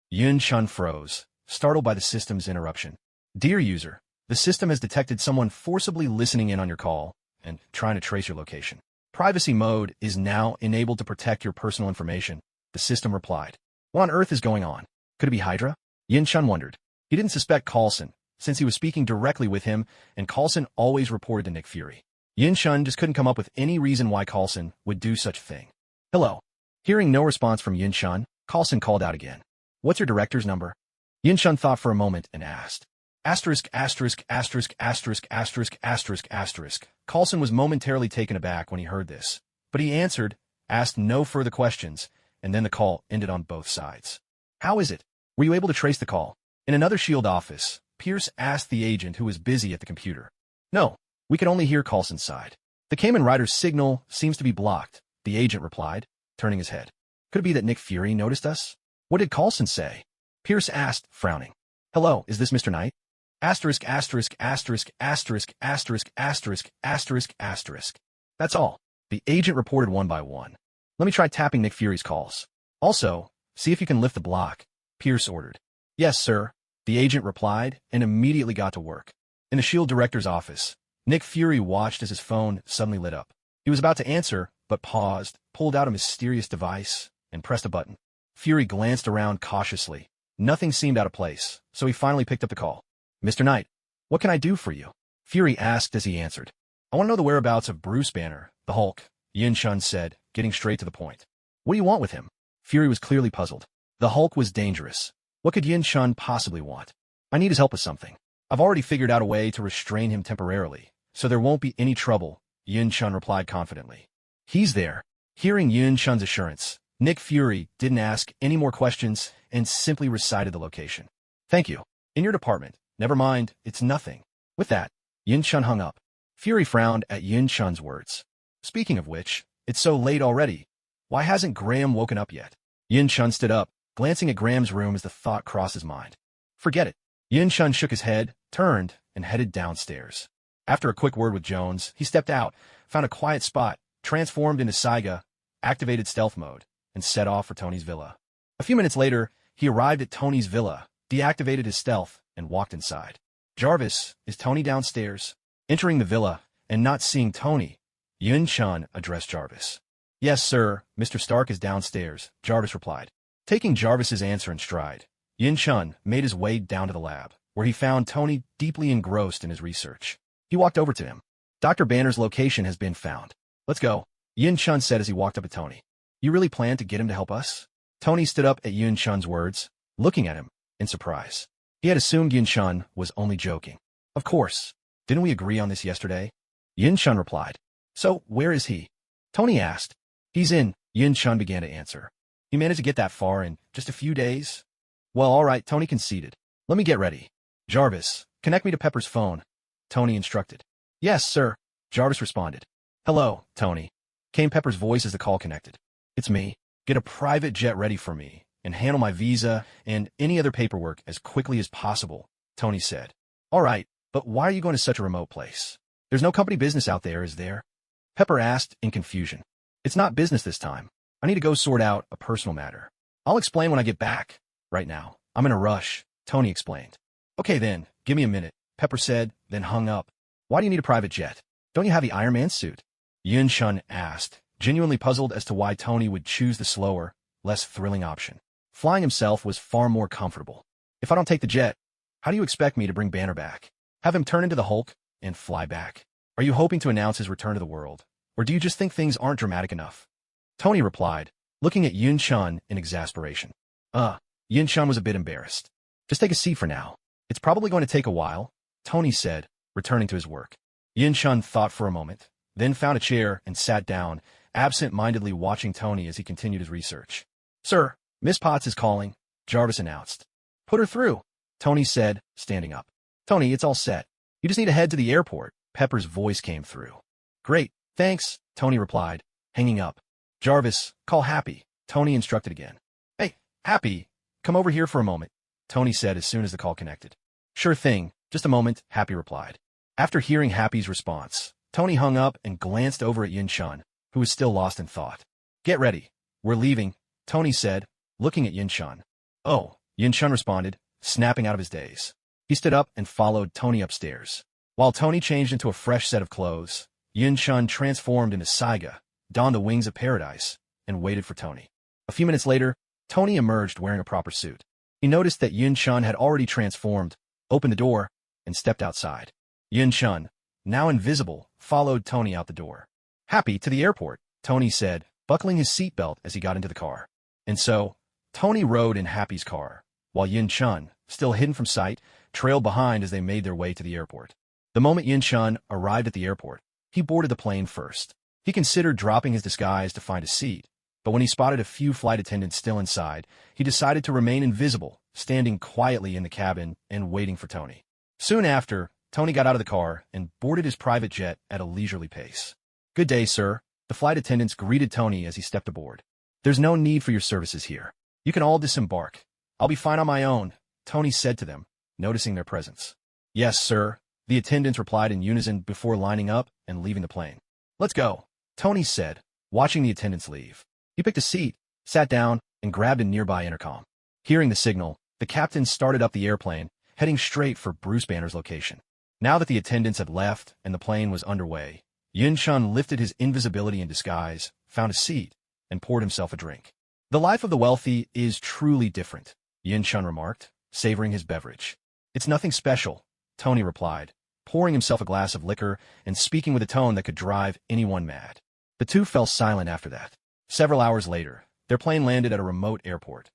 Yin Shun froze, startled by the system's interruption. Dear user, the system has detected someone forcibly listening in on your call and trying to trace your location. Privacy mode is now enabled to protect your personal information, the system replied. What on earth is going on? Could it be Hydra? Yin Shun wondered. He didn't suspect Carlson, since he was speaking directly with him, and Carlson always reported to Nick Fury. Yin Shun just couldn't come up with any reason why Carlson would do such a thing. Hello. Hearing no response from Yin Shun, Carlson called out again. What's your director's number? Yin Shun thought for a moment and asked. Asterisk, asterisk, asterisk, asterisk, asterisk, asterisk, asterisk. Carlson was momentarily taken aback when he heard this, but he answered, asked no further questions, and then the call ended on both sides. How is it? Were you able to trace the call? In another S.H.I.E.L.D. office, Pierce asked the agent who was busy at the computer. No, we could only hear Carlson's side. The Kamen Rider's signal seems to be blocked, the agent replied, turning his head. Could it be that Nick Fury noticed us? What did Carlson say? Pierce asked, frowning. Hello, is this Mr. Knight? Asterisk, asterisk, asterisk, asterisk, asterisk, asterisk, asterisk, asterisk. That's all. The agent reported one by one. Let me try tapping Nick Fury's calls. Also, see if you can lift the block, Pierce ordered. Yes, sir, the agent replied and immediately got to work. In the S.H.I.E.L.D. director's office, Nick Fury watched as his phone suddenly lit up. He was about to answer, but paused, pulled out a mysterious device, and pressed a button. Fury glanced around cautiously, Nothing seemed out of place, so he finally picked up the call. "Mr. Knight, what can I do for you?" Fury asked as he answered. "I want to know the whereabouts of Bruce Banner, the Hulk," Yin Shun said, getting straight to the point. "What do you want with him?" Fury was clearly puzzled. The Hulk was dangerous. What could Yin Shun possibly want? "I need his help with something. I've already figured out a way to restrain him temporarily, so there won't be any trouble," Yin Shun replied confidently. "He's there." Hearing Yin Shun's assurance, Nick Fury didn't ask any more questions and simply recited the location. "Thank you. In your department. Never mind, it's nothing." With that, Yin Shun hung up. Fury frowned at Yin Shun's words. "Speaking of which, it's so late already. Why hasn't Graham woken up yet?" Yin Shun stood up, glancing at Graham's room as the thought crossed his mind. "Forget it." Yin Shun shook his head, turned, and headed downstairs. After a quick word with Jones, he stepped out, found a quiet spot, transformed into Saiga, activated stealth mode, and set off for Tony's villa. A few minutes later, he arrived at Tony's villa, deactivated his stealth, and walked inside. "Jarvis, is Tony downstairs?" Entering the villa, and not seeing Tony, Yin Shun addressed Jarvis. "Yes, sir, Mr. Stark is downstairs," Jarvis replied. Taking Jarvis's answer in stride, Yin Shun made his way down to the lab, where he found Tony deeply engrossed in his research. He walked over to him. "Dr. Banner's location has been found. Let's go," Yin Shun said as he walked up to Tony. "You really plan to get him to help us?" Tony stood up at Yin Shun's words, looking at him in surprise. He had assumed Yin Shun was only joking. "Of course. Didn't we agree on this yesterday?" Yin Shun replied. "So, where is he?" Tony asked. "He's in," Yin Shun began to answer. "He managed to get that far in just a few days?" "Well, all right," Tony conceded. "Let me get ready." "Jarvis, connect me to Pepper's phone," Tony instructed. "Yes, sir," Jarvis responded. "Hello, Tony," came Pepper's voice as the call connected. "It's me. Get a private jet ready for me, and handle my visa and any other paperwork as quickly as possible," Tony said. "All right, but why are you going to such a remote place? There's no company business out there, is there?" Pepper asked in confusion. "It's not business this time. I need to go sort out a personal matter. I'll explain when I get back. Right now, I'm in a rush," Tony explained. "Okay then, give me a minute," Pepper said, then hung up. "Why do you need a private jet? Don't you have the Iron Man suit?" Yin Shun asked, genuinely puzzled as to why Tony would choose the slower, less thrilling option. Flying himself was far more comfortable. "If I don't take the jet, how do you expect me to bring Banner back? Have him turn into the Hulk and fly back? Are you hoping to announce his return to the world? Or do you just think things aren't dramatic enough?" Tony replied, looking at Yin Shun in exasperation. Yin Shun was a bit embarrassed. "Just take a seat for now. It's probably going to take a while," Tony said, returning to his work. Yin Shun thought for a moment, then found a chair and sat down, absent-mindedly watching Tony as he continued his research. "Sir, Miss Potts is calling," Jarvis announced. "Put her through," Tony said, standing up. "Tony, it's all set. You just need to head to the airport," Pepper's voice came through. "Great, thanks," Tony replied, hanging up. "Jarvis, call Happy," Tony instructed again. "Hey, Happy, come over here for a moment," Tony said as soon as the call connected. "Sure thing, just a moment," Happy replied. After hearing Happy's response, Tony hung up and glanced over at Yin Shun, who was still lost in thought. "Get ready. We're leaving," Tony said, looking at Yin Shun. "Oh," Yin Shun responded, snapping out of his daze. He stood up and followed Tony upstairs. While Tony changed into a fresh set of clothes, Yin Shun transformed into Saiga, donned the wings of paradise, and waited for Tony. A few minutes later, Tony emerged wearing a proper suit. He noticed that Yin Shun had already transformed, opened the door, and stepped outside. Yin Shun, now invisible, followed Tony out the door. "Happy to the airport," Tony said, buckling his seatbelt as he got into the car. And so, Tony rode in Happy's car, while Yin Shun, still hidden from sight, trailed behind as they made their way to the airport. The moment Yin Shun arrived at the airport, he boarded the plane first. He considered dropping his disguise to find a seat, but when he spotted a few flight attendants still inside, he decided to remain invisible, standing quietly in the cabin and waiting for Tony. Soon after, Tony got out of the car and boarded his private jet at a leisurely pace. "Good day, sir," the flight attendants greeted Tony as he stepped aboard. "There's no need for your services here. You can all disembark. I'll be fine on my own," Tony said to them, noticing their presence. "Yes, sir," the attendants replied in unison before lining up and leaving the plane. "Let's go," Tony said, watching the attendants leave. He picked a seat, sat down, and grabbed a nearby intercom. Hearing the signal, the captain started up the airplane, heading straight for Bruce Banner's location. Now that the attendants had left and the plane was underway, Yin Shun lifted his invisibility and disguise, found a seat, and poured himself a drink. The life of the wealthy is truly different. Yin-chun remarked, savoring his beverage. It's nothing special, Tony replied, pouring himself a glass of liquor and speaking with a tone that could drive anyone mad. The two fell silent after that. Several hours later, their plane landed at a remote airport.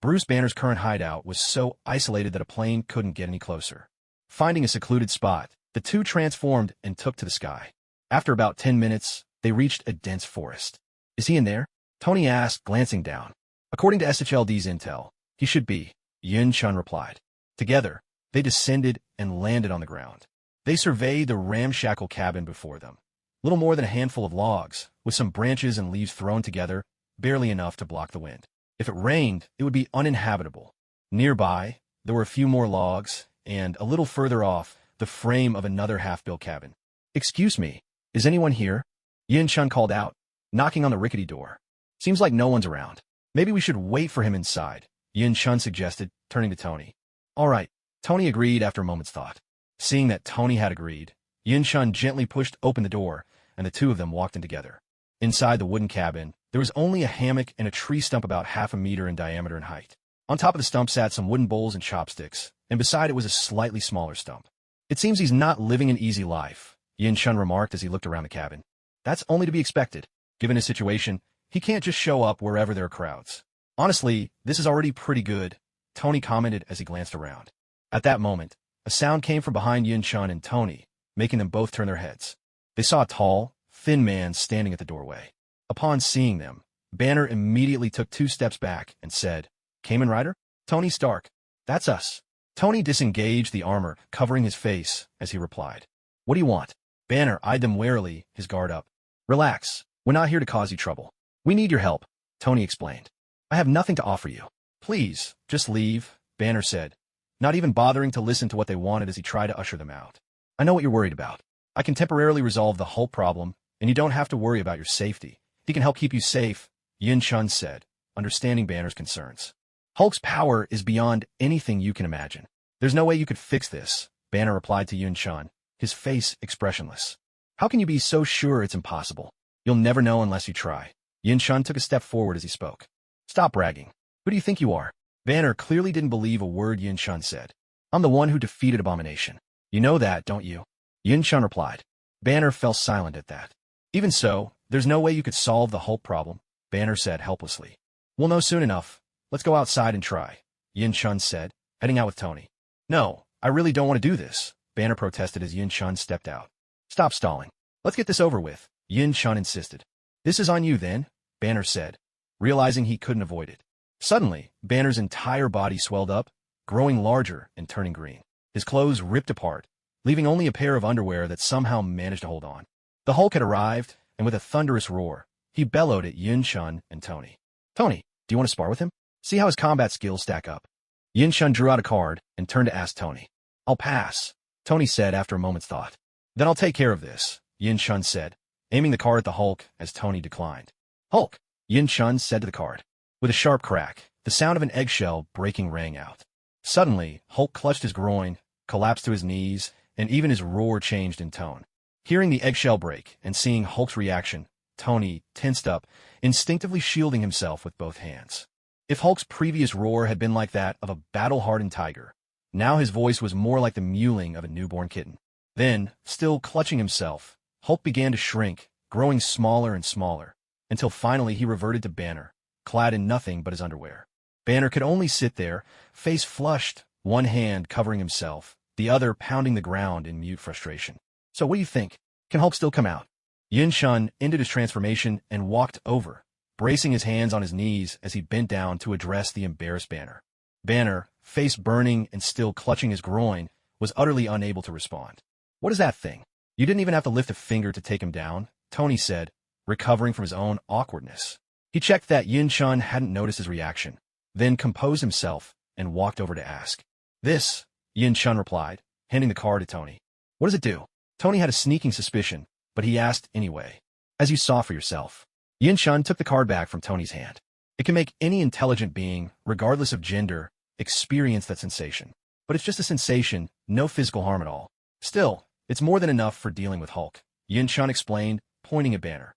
Bruce Banner's current hideout was so isolated that a plane couldn't get any closer. Finding a secluded spot, the two transformed and took to the sky. After about 10 minutes, they reached a dense forest. Is he in there? Tony asked, glancing down. According to SHLD's intel, he should be, Yin-chun replied. Together, they descended and landed on the ground. They surveyed the ramshackle cabin before them. Little more than a handful of logs, with some branches and leaves thrown together, barely enough to block the wind. If it rained, it would be uninhabitable. Nearby, there were a few more logs, and, a little further off, the frame of another half-built cabin. Excuse me, is anyone here? Yin-chun called out, knocking on the rickety door. Seems like no one's around. Maybe we should wait for him inside, Yin-chun suggested, turning to Tony. All right, Tony agreed after a moment's thought. Seeing that Tony had agreed, Yin-chun gently pushed open the door, and the two of them walked in together. Inside the wooden cabin, there was only a hammock and a tree stump about half a meter in diameter and height. On top of the stump sat some wooden bowls and chopsticks, and beside it was a slightly smaller stump. It seems he's not living an easy life, Yin-chun remarked as he looked around the cabin. That's only to be expected. Given his situation, he can't just show up wherever there are crowds. Honestly, this is already pretty good, Tony commented as he glanced around. At that moment, a sound came from behind Yin-chun and Tony, making them both turn their heads. They saw a tall, thin man standing at the doorway. Upon seeing them, Banner immediately took 2 steps back and said, Kamen Rider? Tony Stark. That's us. Tony disengaged the armor, covering his face, as he replied. What do you want? Banner eyed them warily, his guard up. Relax. We're not here to cause you trouble. We need your help, Tony explained. I have nothing to offer you. Please, just leave, Banner said, not even bothering to listen to what they wanted as he tried to usher them out. I know what you're worried about. I can temporarily resolve the whole problem, and you don't have to worry about your safety. He can help keep you safe, Yin-chun said, understanding Banner's concerns. Hulk's power is beyond anything you can imagine. There's no way you could fix this, Banner replied to Yin-chun, his face expressionless. How can you be so sure it's impossible? You'll never know unless you try. Yin-chun took a step forward as he spoke. Stop bragging. Who do you think you are? Banner clearly didn't believe a word Yin-chun said. I'm the one who defeated Abomination. You know that, don't you? Yin-chun replied. Banner fell silent at that. Even so, there's no way you could solve the Hulk problem, Banner said helplessly. We'll know soon enough. Let's go outside and try, Yin-chun said, heading out with Tony. No, I really don't want to do this, Banner protested as Yin-chun stepped out. Stop stalling. Let's get this over with, Yin-chun insisted. This is on you then, Banner said, realizing he couldn't avoid it. Suddenly, Banner's entire body swelled up, growing larger and turning green. His clothes ripped apart, leaving only a pair of underwear that somehow managed to hold on. The Hulk had arrived, and with a thunderous roar, he bellowed at Yin-chun and Tony. Tony, do you want to spar with him? See how his combat skills stack up. Yin-chun drew out a card and turned to ask Tony. I'll pass, Tony said after a moment's thought. Then I'll take care of this, Yin-chun said, aiming the card at the Hulk as Tony declined. Hulk, Yin-chun said to the card. With a sharp crack, the sound of an eggshell breaking rang out. Suddenly, Hulk clutched his groin, collapsed to his knees, and even his roar changed in tone. Hearing the eggshell break and seeing Hulk's reaction, Tony tensed up, instinctively shielding himself with both hands. If Hulk's previous roar had been like that of a battle-hardened tiger, now his voice was more like the mewling of a newborn kitten. Then, still clutching himself, Hulk began to shrink, growing smaller and smaller, until finally he reverted to Banner, clad in nothing but his underwear. Banner could only sit there, face flushed, one hand covering himself, the other pounding the ground in mute frustration. So what do you think? Can Hulk still come out? Yin-chun ended his transformation and walked over, bracing his hands on his knees as he bent down to address the embarrassed Banner. Banner, face burning and still clutching his groin, was utterly unable to respond. What is that thing? You didn't even have to lift a finger to take him down, Tony said, recovering from his own awkwardness. He checked that Yin-chun hadn't noticed his reaction, then composed himself and walked over to ask. This, Yin-chun replied, handing the card to Tony. What does it do? Tony had a sneaking suspicion, but he asked anyway. As you saw for yourself. Yin-chun took the card back from Tony's hand. It can make any intelligent being, regardless of gender, experience that sensation. But it's just a sensation, no physical harm at all. Still, it's more than enough for dealing with Hulk, Yin-chun explained, pointing at Banner.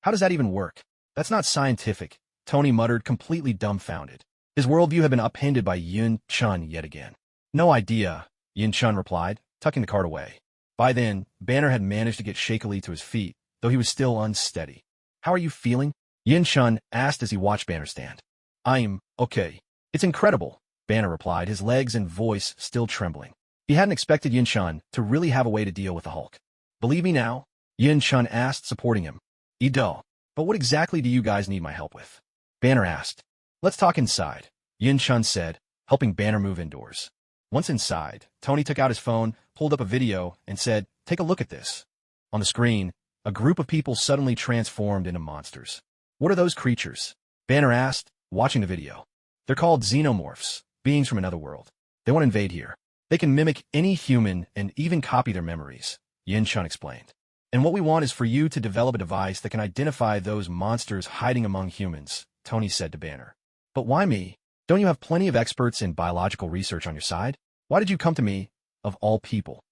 How does that even work? That's not scientific, Tony muttered, completely dumbfounded. His worldview had been upended by Yun Chun yet again. No idea, Yun Chun replied, tucking the card away. By then, Banner had managed to get shakily to his feet, though he was still unsteady. How are you feeling? Yun Chun asked as he watched Banner stand. I'm okay. It's incredible, Banner replied, his legs and voice still trembling. He hadn't expected Yun Chun to really have a way to deal with the Hulk. Believe me now? Yun Chun asked, supporting him. Ido. But what exactly do you guys need my help with? Banner asked. Let's talk inside, Yun Chun said, helping Banner move indoors. Once inside, Tony took out his phone, pulled up a video, and said, take a look at this. On the screen, a group of people suddenly transformed into monsters. What are those creatures? Banner asked, watching the video. They're called xenomorphs, beings from another world. They want to invade here. They can mimic any human and even copy their memories, Yun Chun explained. And what we want is for you to develop a device that can identify those monsters hiding among humans, Tony said to Banner. But why me? Don't you have plenty of experts in biological research on your side? Why did you come to me, of all people?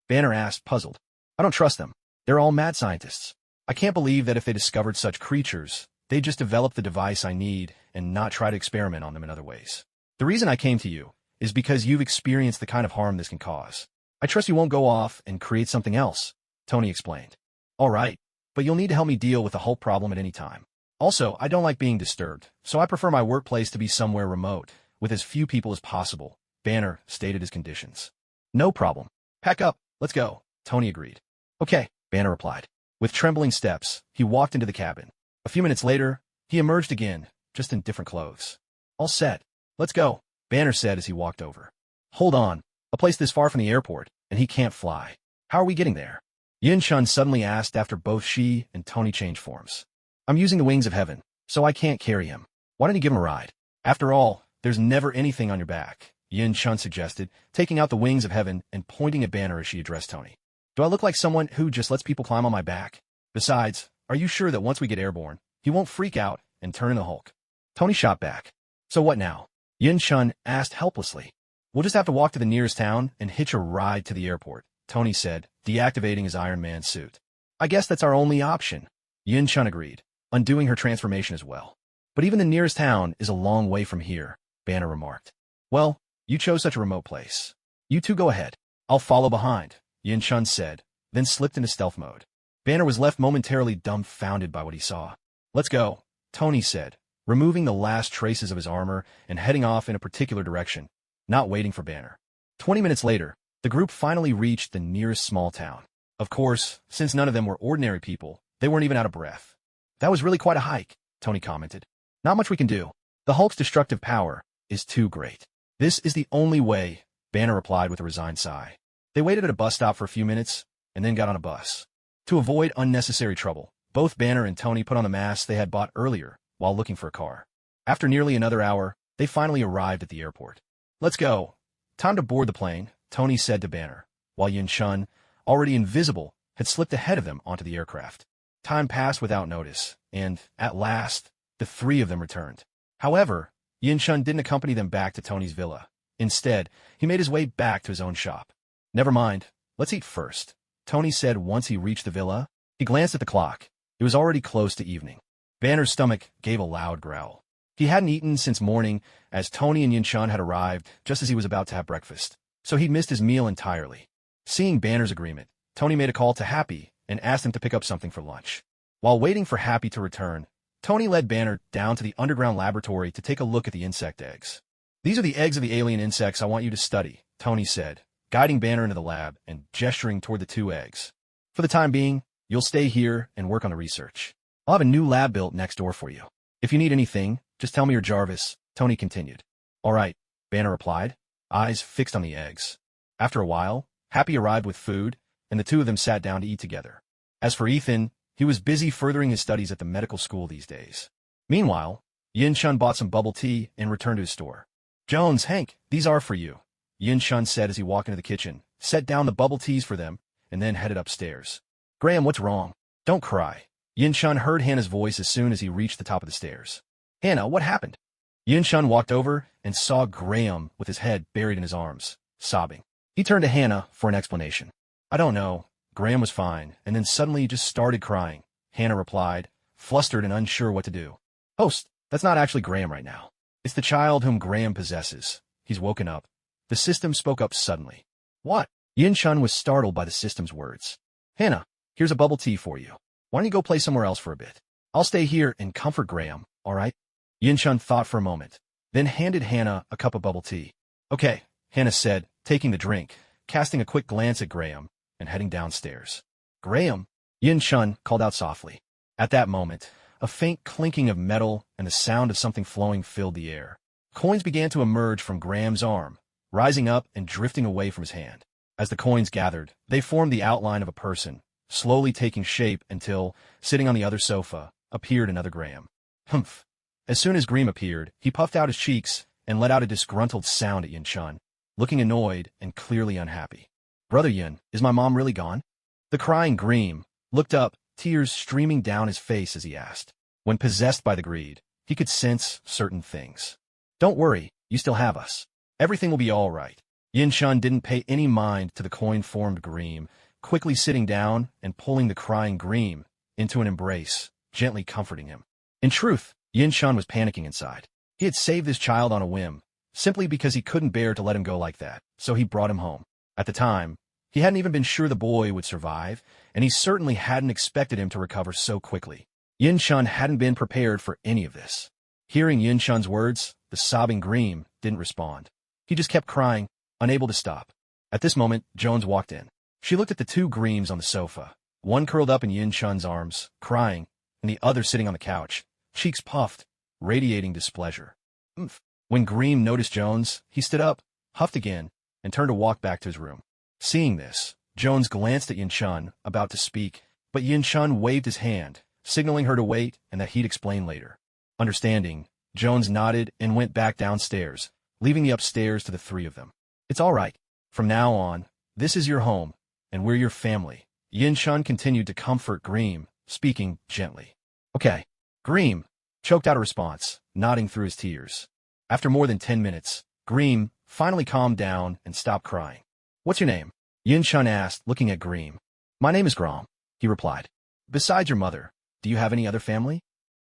Banner asked, puzzled. I don't trust them. They're all mad scientists. I can't believe that if they discovered such creatures, they'd just develop the device I need and not try to experiment on them in other ways. The reason I came to you is because you've experienced the kind of harm this can cause. I trust you won't go off and create something else, Tony explained. All right, but you'll need to help me deal with the whole problem at any time. Also, I don't like being disturbed, so I prefer my workplace to be somewhere remote, with as few people as possible, Banner stated his conditions. No problem. Pack up, let's go, Tony agreed. Okay, Banner replied. With trembling steps, he walked into the cabin. A few minutes later, he emerged again, just in different clothes. All set. Let's go, Banner said as he walked over. Hold on, a place this far from the airport, and he can't fly. How are we getting there? Yun Chun suddenly asked after both she and Tony changed forms. I'm using the wings of heaven, so I can't carry him. Why don't you give him a ride? After all, there's never anything on your back, Yun Chun suggested, taking out the wings of heaven and pointing at Banner as she addressed Tony. Do I look like someone who just lets people climb on my back? Besides, are you sure that once we get airborne, he won't freak out and turn into Hulk? Tony shot back. So what now? Yun Chun asked helplessly. We'll just have to walk to the nearest town and hitch a ride to the airport, Tony said, deactivating his Iron Man suit. I guess that's our only option, Yun Chun agreed, undoing her transformation as well. But even the nearest town is a long way from here, Banner remarked. Well, you chose such a remote place. You two go ahead. I'll follow behind, Yun Chun said, then slipped into stealth mode. Banner was left momentarily dumbfounded by what he saw. Let's go, Tony said, removing the last traces of his armor and heading off in a particular direction, not waiting for Banner. 20 minutes later, the group finally reached the nearest small town. Of course, since none of them were ordinary people, they weren't even out of breath. That was really quite a hike, Tony commented. Not much we can do. The Hulk's destructive power is too great. This is the only way, Banner replied with a resigned sigh. They waited at a bus stop for a few minutes, and then got on a bus. To avoid unnecessary trouble, both Banner and Tony put on the masks they had bought earlier while looking for a car. After nearly another hour, they finally arrived at the airport. Let's go. Time to board the plane, Tony said to Banner, while Yun Chun, already invisible, had slipped ahead of them onto the aircraft. Time passed without notice, and, at last, the three of them returned. However, Yun Chun didn't accompany them back to Tony's villa. Instead, he made his way back to his own shop. Never mind, let's eat first, Tony said once he reached the villa. He glanced at the clock. It was already close to evening. Banner's stomach gave a loud growl. He hadn't eaten since morning, as Tony and Yun Chun had arrived just as he was about to have breakfast, so he'd missed his meal entirely. Seeing Banner's agreement, Tony made a call to Happy and asked him to pick up something for lunch. While waiting for Happy to return, Tony led Banner down to the underground laboratory to take a look at the insect eggs. These are the eggs of the alien insects I want you to study, Tony said, guiding Banner into the lab and gesturing toward the two eggs. For the time being, you'll stay here and work on the research. I'll have a new lab built next door for you. If you need anything, just tell me or Jarvis, Tony continued. All right, Banner replied, eyes fixed on the eggs. After a while, Happy arrived with food, and the two of them sat down to eat together. As for Ethan, he was busy furthering his studies at the medical school these days. Meanwhile, Yun Chun bought some bubble tea and returned to his store. Jones, Hank, these are for you, Yun Chun said as he walked into the kitchen, set down the bubble teas for them, and then headed upstairs. Graham, what's wrong? Don't cry. Yun Chun heard Hannah's voice as soon as he reached the top of the stairs. Hannah, what happened? Yun Chun walked over and saw Graham with his head buried in his arms, sobbing. He turned to Hannah for an explanation. I don't know. Graham was fine, and then suddenly just started crying, Hannah replied, flustered and unsure what to do. Host, that's not actually Graham right now. It's the child whom Graham possesses. He's woken up. The system spoke up suddenly. What? Yin-chun was startled by the system's words. Hannah, here's a bubble tea for you. Why don't you go play somewhere else for a bit? I'll stay here and comfort Graham, all right? Yin-chun thought for a moment, then handed Hannah a cup of bubble tea. Okay, Hannah said, taking the drink, casting a quick glance at Graham, and heading downstairs. Graham, Yin-chun called out softly. At that moment, a faint clinking of metal and the sound of something flowing filled the air. Coins began to emerge from Graham's arm, rising up and drifting away from his hand. As the coins gathered, they formed the outline of a person, slowly taking shape until, sitting on the other sofa, appeared another Graham. Humph. As soon as Graham appeared, he puffed out his cheeks and let out a disgruntled sound at Yin-chun, looking annoyed and clearly unhappy. Brother Yin, is my mom really gone? The crying Graham looked up, tears streaming down his face as he asked. When possessed by the greed, he could sense certain things. Don't worry, you still have us. Everything will be all right. Yin-chun didn't pay any mind to the coin-formed Graham, quickly sitting down and pulling the crying Graham into an embrace, gently comforting him. In truth, Yin-chun was panicking inside. He had saved this child on a whim, simply because he couldn't bear to let him go like that, so he brought him home. At the time, he hadn't even been sure the boy would survive, and he certainly hadn't expected him to recover so quickly. Yin-chun hadn't been prepared for any of this. Hearing Yin-chun's words, the sobbing Graham didn't respond. He just kept crying, unable to stop. At this moment, Jones walked in. She looked at the two Grahams on the sofa, one curled up in Yin-chun's arms, crying, and the other sitting on the couch, cheeks puffed, radiating displeasure. Oomph. When Graham noticed Jones, he stood up, huffed again, and turned to walk back to his room. Seeing this, Jones glanced at Yin-chun, about to speak, but Yin-chun waved his hand, signaling her to wait and that he'd explain later. Understanding, Jones nodded and went back downstairs, leaving the upstairs to the three of them. It's all right. From now on, this is your home, and we're your family. Yin-chun continued to comfort Graham, speaking gently. Okay. Graham choked out a response, nodding through his tears. After more than 10 minutes, Graham finally calmed down and stopped crying. What's your name? Yin-chun asked, looking at Graham. My name is Graham, he replied. Besides your mother, do you have any other family?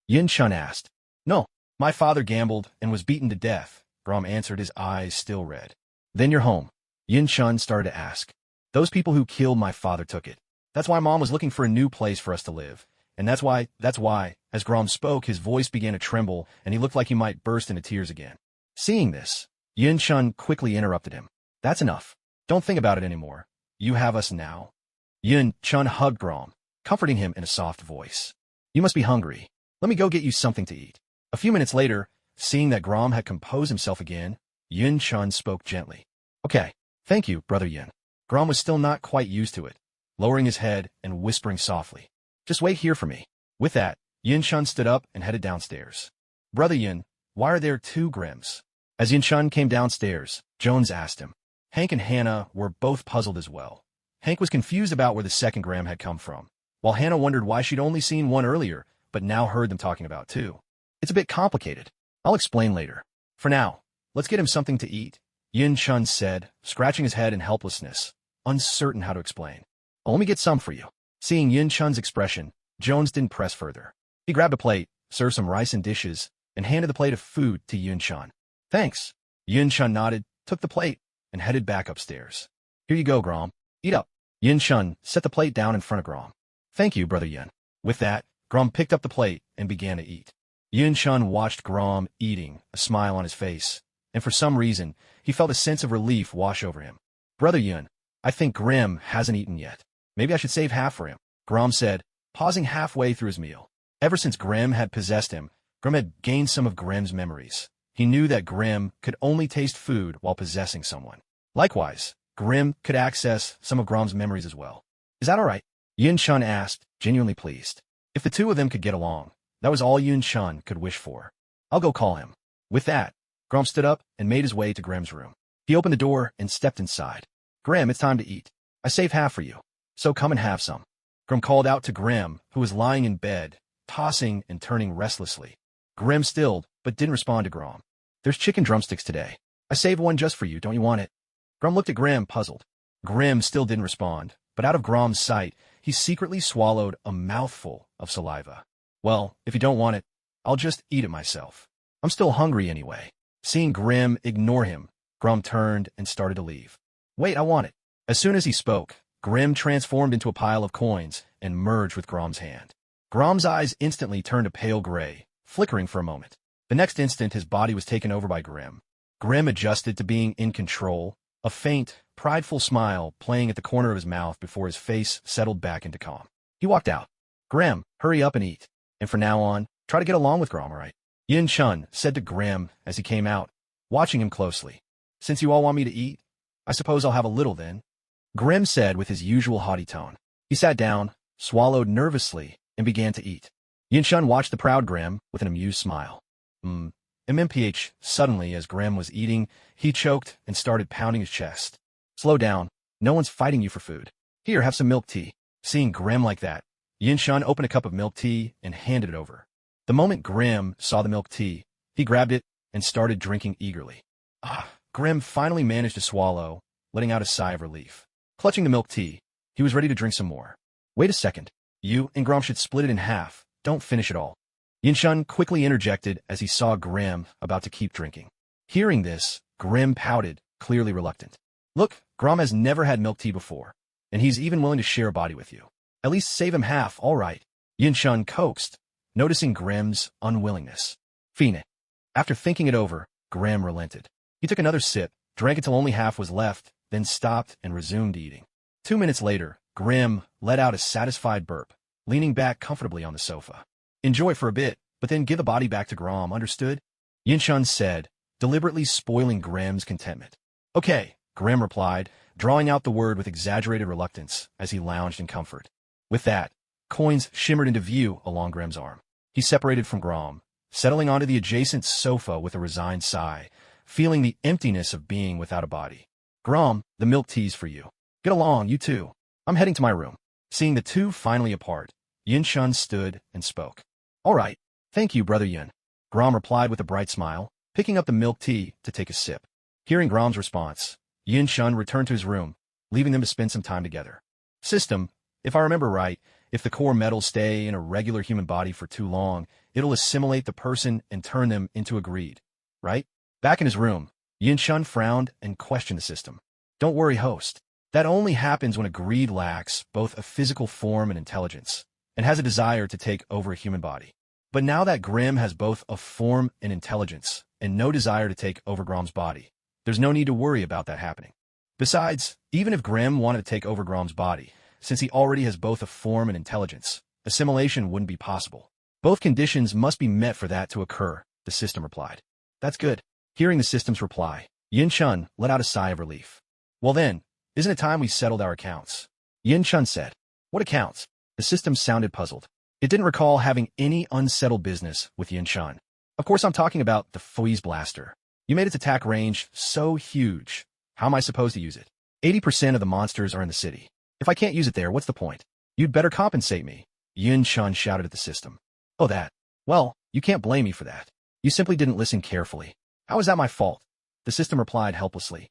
Yin-chun asked. No, my father gambled and was beaten to death, Graham answered, his eyes still red. Then you're home. Yin-chun started to ask. Those people who killed my father took it. That's why Mom was looking for a new place for us to live. And that's why, as Graham spoke, his voice began to tremble, and he looked like he might burst into tears again. Seeing this, Yin-chun quickly interrupted him. That's enough. Don't think about it anymore. You have us now. Yin-chun hugged Graham, comforting him in a soft voice. You must be hungry. Let me go get you something to eat. A few minutes later, seeing that Graham had composed himself again, Yin-chun spoke gently. Okay, thank you, Brother Yin. Graham was still not quite used to it, lowering his head and whispering softly. Just wait here for me. With that, Yin-chun stood up and headed downstairs. Brother Yin, why are there two Grahams? As Yin-chun came downstairs, Jones asked him. Hank and Hannah were both puzzled as well. Hank was confused about where the second Graham had come from, while Hannah wondered why she'd only seen one earlier, but now heard them talking about two. It's a bit complicated. I'll explain later. For now, let's get him something to eat, Yin-chun said, scratching his head in helplessness, uncertain how to explain. Oh, let me get some for you. Seeing Yin-chun's expression, Jones didn't press further. He grabbed a plate, served some rice and dishes, and handed the plate of food to Yin-chun. Thanks. Yin-chun nodded, took the plate, and headed back upstairs. Here you go, Graham. Eat up. Yin-chun set the plate down in front of Graham. Thank you, Brother Yin. With that, Graham picked up the plate and began to eat. Yin-chun watched Graham eating, a smile on his face, and for some reason, he felt a sense of relief wash over him. Brother Yin, I think Graham hasn't eaten yet. Maybe I should save half for him, Graham said, pausing halfway through his meal. Ever since Graham had possessed him, Graham had gained some of Graham's memories. He knew that Graham could only taste food while possessing someone. Likewise, Graham could access some of Graham's memories as well. Is that all right? Yin-chun asked, genuinely pleased. If the two of them could get along, that was all Yin-chun could wish for. I'll go call him. With that, Graham stood up and made his way to Graham's room. He opened the door and stepped inside. Graham, it's time to eat. I saved half for you, so come and have some. Graham called out to Graham, who was lying in bed, tossing and turning restlessly. Graham stilled, but didn't respond to Graham. There's chicken drumsticks today. I saved one just for you, don't you want it? Graham looked at Graham, puzzled. Graham still didn't respond, but out of Graham's sight, he secretly swallowed a mouthful of saliva. Well, if you don't want it, I'll just eat it myself. I'm still hungry anyway. Seeing Grim ignore him, Grom turned and started to leave. Wait, I want it. As soon as he spoke, Grim transformed into a pile of coins and merged with Grom's hand. Grom's eyes instantly turned a pale gray, flickering for a moment. The next instant, his body was taken over by Grim. Grim adjusted to being in control, a faint, prideful smile playing at the corner of his mouth before his face settled back into calm. He walked out. Grim, hurry up and eat. And from now on, try to get along with Grom, all right? Yin Chun said to Grim as he came out, watching him closely. Since you all want me to eat, I suppose I'll have a little then. Grim said with his usual haughty tone. He sat down, swallowed nervously, and began to eat. Yin Chun watched the proud Grim with an amused smile. MMPH. Suddenly, as Grim was eating, he choked and started pounding his chest. Slow down. No one's fighting you for food. Here, have some milk tea. Seeing Grim like that, Yin Chun opened a cup of milk tea and handed it over. The moment Grim saw the milk tea, he grabbed it and started drinking eagerly. Grim finally managed to swallow, letting out a sigh of relief. Clutching the milk tea, he was ready to drink some more. Wait a second. You and Grom should split it in half. Don't finish it all. Yin Chun quickly interjected as he saw Grim about to keep drinking. Hearing this, Grim pouted, clearly reluctant. Look, Grom has never had milk tea before, and he's even willing to share a body with you. At least save him half, all right. Yin Chun coaxed, noticing Grim's unwillingness. Fiend. After thinking it over, Grim relented. He took another sip, drank until only half was left, then stopped and resumed eating. 2 minutes later, Grim let out a satisfied burp, leaning back comfortably on the sofa. Enjoy for a bit, but then give the body back to Grom, understood? Yin Chun said, deliberately spoiling Grim's contentment. Okay, Grim replied, drawing out the word with exaggerated reluctance as he lounged in comfort. With that, coins shimmered into view along Grim's arm. He separated from Grom, settling onto the adjacent sofa with a resigned sigh, feeling the emptiness of being without a body. Grom, the milk tea's for you. Get along, you too. I'm heading to my room. Seeing the two finally apart, Yin Chun stood and spoke. All right. Thank you, Brother Yin. Grom replied with a bright smile, picking up the milk tea to take a sip. Hearing Grom's response, Yin Chun returned to his room, leaving them to spend some time together. System, if I remember right, if the core metals stay in a regular human body for too long, it'll assimilate the person and turn them into a greed, right? Back in his room, Yin Chun frowned and questioned the system. Don't worry, host. That only happens when a greed lacks both a physical form and intelligence, and has a desire to take over a human body. But now that Grim has both a form and intelligence, and no desire to take over Grom's body, there's no need to worry about that happening. Besides, even if Grim wanted to take over Grom's body, since he already has both a form and intelligence, assimilation wouldn't be possible. Both conditions must be met for that to occur, the system replied. That's good. Hearing the system's reply, Yin Chun let out a sigh of relief. Well then, isn't it time we settled our accounts? Yin Chun said. What accounts? The system sounded puzzled. It didn't recall having any unsettled business with Yin Chun. Of course I'm talking about the Freeze Blaster. You made its attack range so huge. How am I supposed to use it? 80% of the monsters are in the city. If I can't use it there, what's the point? You'd better compensate me, Yin Chun shouted at the system. Oh that. Well, you can't blame me for that. You simply didn't listen carefully. How is that my fault? The system replied helplessly.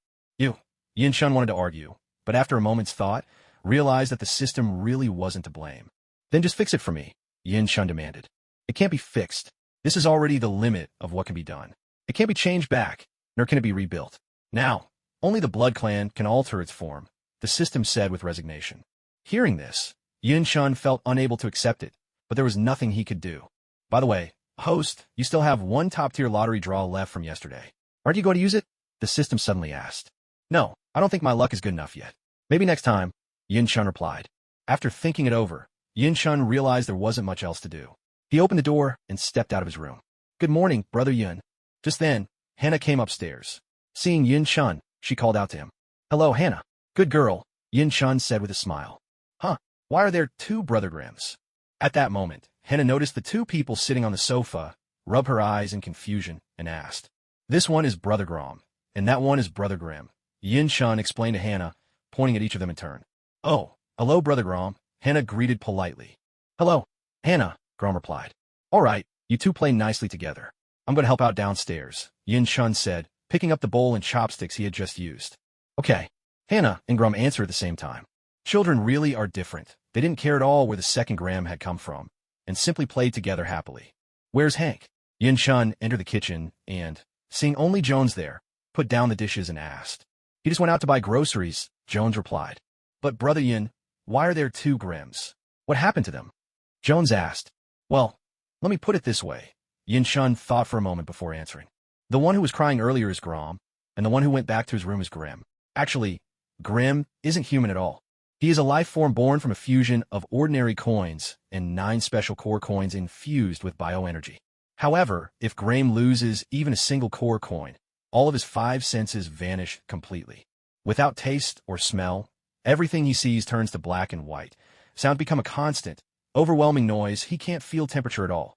Yin Chun wanted to argue, but after a moment's thought, realized that the system really wasn't to blame. Then just fix it for me, Yin Chun demanded. It can't be fixed. This is already the limit of what can be done. It can't be changed back, nor can it be rebuilt. Now, only the Blood Clan can alter its form, the system said with resignation. Hearing this, Yin Chun felt unable to accept it, but there was nothing he could do. By the way, host, you still have one top-tier lottery draw left from yesterday. Aren't you going to use it? The system suddenly asked. No, I don't think my luck is good enough yet. Maybe next time, Yin Chun replied. After thinking it over, Yin Chun realized there wasn't much else to do. He opened the door and stepped out of his room. Good morning, Brother Yin. Just then, Hannah came upstairs. Seeing Yin Chun, she called out to him. Hello, Hannah. Good girl, Yin Chun said with a smile. Huh, why are there two Brother Grims? At that moment, Hannah noticed the two people sitting on the sofa, rubbed her eyes in confusion, and asked. This one is Brother Grom, and that one is Brother Grim. Yin Chun explained to Hannah, pointing at each of them in turn. Oh, hello, Brother Grom, Hannah greeted politely. Hello, Hannah, Grom replied. All right, you two play nicely together. I'm going to help out downstairs, Yin Chun said, picking up the bowl and chopsticks he had just used. Okay, Hannah and Grom answered at the same time. Children really are different. They didn't care at all where the second Gram had come from, and simply played together happily. Where's Hank? Yin Shun entered the kitchen and, seeing only Jones there, put down the dishes and asked. He just went out to buy groceries, Jones replied. But Brother Yin, why are there two Grims? What happened to them? Jones asked. Well, let me put it this way. Yin Shun thought for a moment before answering. The one who was crying earlier is Grom, and the one who went back to his room is Grim. Actually, Grim isn't human at all. He is a life form born from a fusion of ordinary coins and 9 special core coins infused with bioenergy. However, if Grim loses even a single core coin, all of his 5 senses vanish completely. Without taste or smell, everything he sees turns to black and white. Sound become a constant, overwhelming noise. He can't feel temperature at all.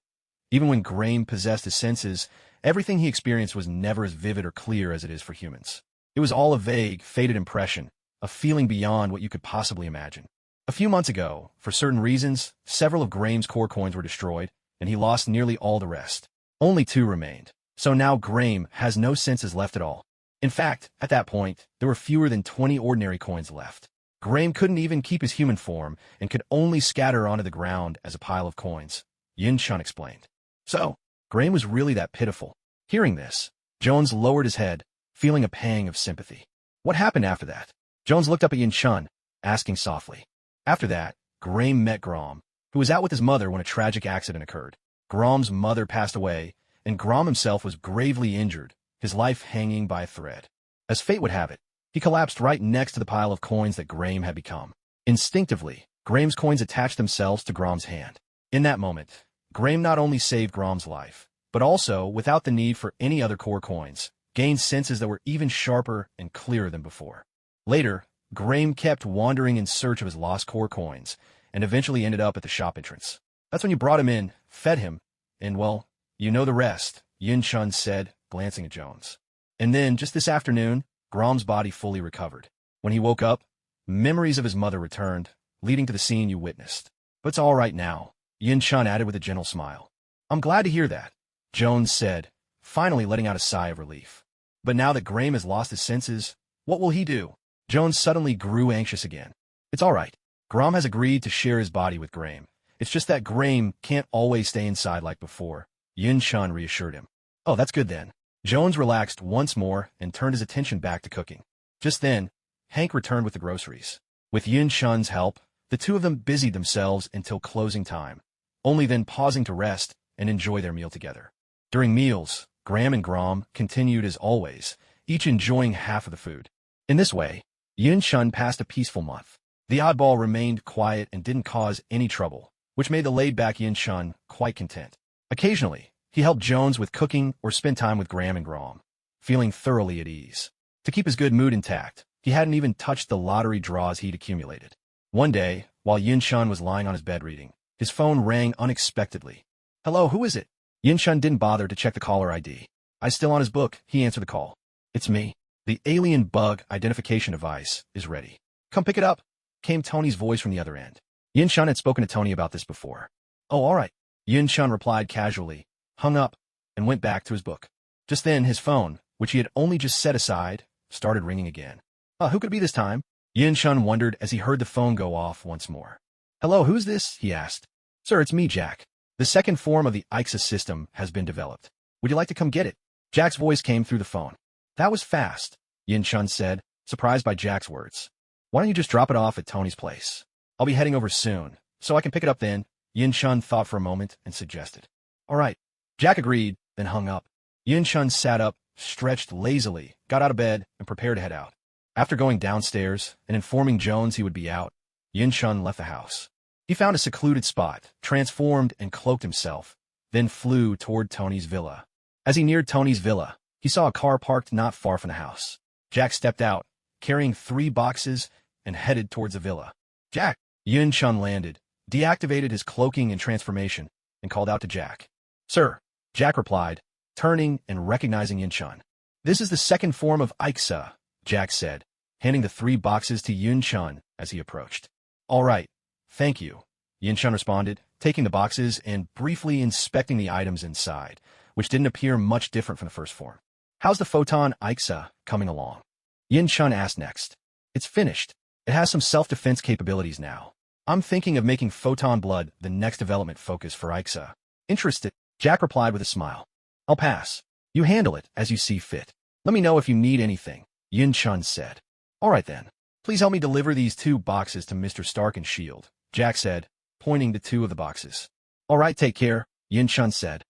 Even when Grim possessed his senses, everything he experienced was never as vivid or clear as it is for humans. It was all a vague, faded impression, a feeling beyond what you could possibly imagine. A few months ago, for certain reasons, several of Grim's core coins were destroyed, and he lost nearly all the rest. Only 2 remained. So now Grim has no senses left at all. In fact, at that point, there were fewer than 20 ordinary coins left. Grim couldn't even keep his human form and could only scatter onto the ground as a pile of coins, Yin Shun explained. So, Grim was really that pitiful. Hearing this, Jones lowered his head, feeling a pang of sympathy. What happened after that? Jones looked up at Yin Shun, asking softly. After that, Grim met Grom, who was out with his mother when a tragic accident occurred. Grom's mother passed away, and Grom himself was gravely injured, his life hanging by a thread. As fate would have it, he collapsed right next to the pile of coins that Grim had become. Instinctively, Grim's coins attached themselves to Grom's hand. In that moment, Grim not only saved Grom's life, but also, without the need for any other core coins, gained senses that were even sharper and clearer than before. Later, Grim kept wandering in search of his lost core coins, and eventually ended up at the shop entrance. That's when you brought him in, fed him, and well, you know the rest, Yin Shun said, glancing at Jones. And then, just this afternoon, Grom's body fully recovered. When he woke up, memories of his mother returned, leading to the scene you witnessed. But it's all right now, Yin Shun added with a gentle smile. I'm glad to hear that, Jones said, finally letting out a sigh of relief. But now that Grim has lost his senses, what will he do? Jones suddenly grew anxious again. It's all right. Grom has agreed to share his body with Grim. It's just that Grim can't always stay inside like before, Yin Shun reassured him. Oh, that's good then. Jones relaxed once more and turned his attention back to cooking. Just then, Hank returned with the groceries. With Yin Shun's help, the two of them busied themselves until closing time, only then pausing to rest and enjoy their meal together. During meals, Grim and Grom continued as always, each enjoying half of the food. In this way, Yin Shun passed a peaceful month. The oddball remained quiet and didn't cause any trouble, which made the laid-back Yin Shun quite content. Occasionally, he helped Jones with cooking or spent time with Grim and Grom, feeling thoroughly at ease. To keep his good mood intact, he hadn't even touched the lottery draws he'd accumulated. One day, while Yin Shun was lying on his bed reading, his phone rang unexpectedly. Hello, who is it? Yin Shun didn't bother to check the caller ID. I still on his book, he answered the call. It's me. The alien bug identification device is ready. Come pick it up, came Tony's voice from the other end. Yin Shun had spoken to Tony about this before. Oh, all right. Yin Shun replied casually, hung up, and went back to his book. Just then, his phone, which he had only just set aside, started ringing again. Who could it be this time? Yin Shun wondered as he heard the phone go off once more. Hello, who's this? He asked. Sir, it's me, Jack. The second form of the IXA system has been developed. Would you like to come get it? Jack's voice came through the phone. That was fast, Yin Shun said, surprised by Jack's words. Why don't you just drop it off at Tony's place? I'll be heading over soon, so I can pick it up then, Yin Shun thought for a moment and suggested. All right. Jack agreed, then hung up. Yin Shun sat up, stretched lazily, got out of bed, and prepared to head out. After going downstairs and informing Jones he would be out, Yin Shun left the house. He found a secluded spot, transformed and cloaked himself, then flew toward Tony's villa. As he neared Tony's villa, he saw a car parked not far from the house. Jack stepped out, carrying 3 boxes, and headed towards the villa. Jack! Yin Shun landed, deactivated his cloaking and transformation, and called out to Jack. Sir, Jack replied, turning and recognizing Yin Shun. This is the second form of IXA, Jack said, handing the 3 boxes to Yin Shun as he approached. All right, thank you, Yin Shun responded, taking the boxes and briefly inspecting the items inside, which didn't appear much different from the first form. How's the photon IXA coming along? Yin Shun asked next. It's finished. It has some self-defense capabilities now. I'm thinking of making photon blood the next development focus for IXA. Interested? Jack replied with a smile. I'll pass. You handle it as you see fit. Let me know if you need anything, Yin-chun said. All right then. Please help me deliver these 2 boxes to Mr. Stark and S.H.I.E.L.D., Jack said, pointing to 2 of the boxes. All right, take care, Yin-chun said.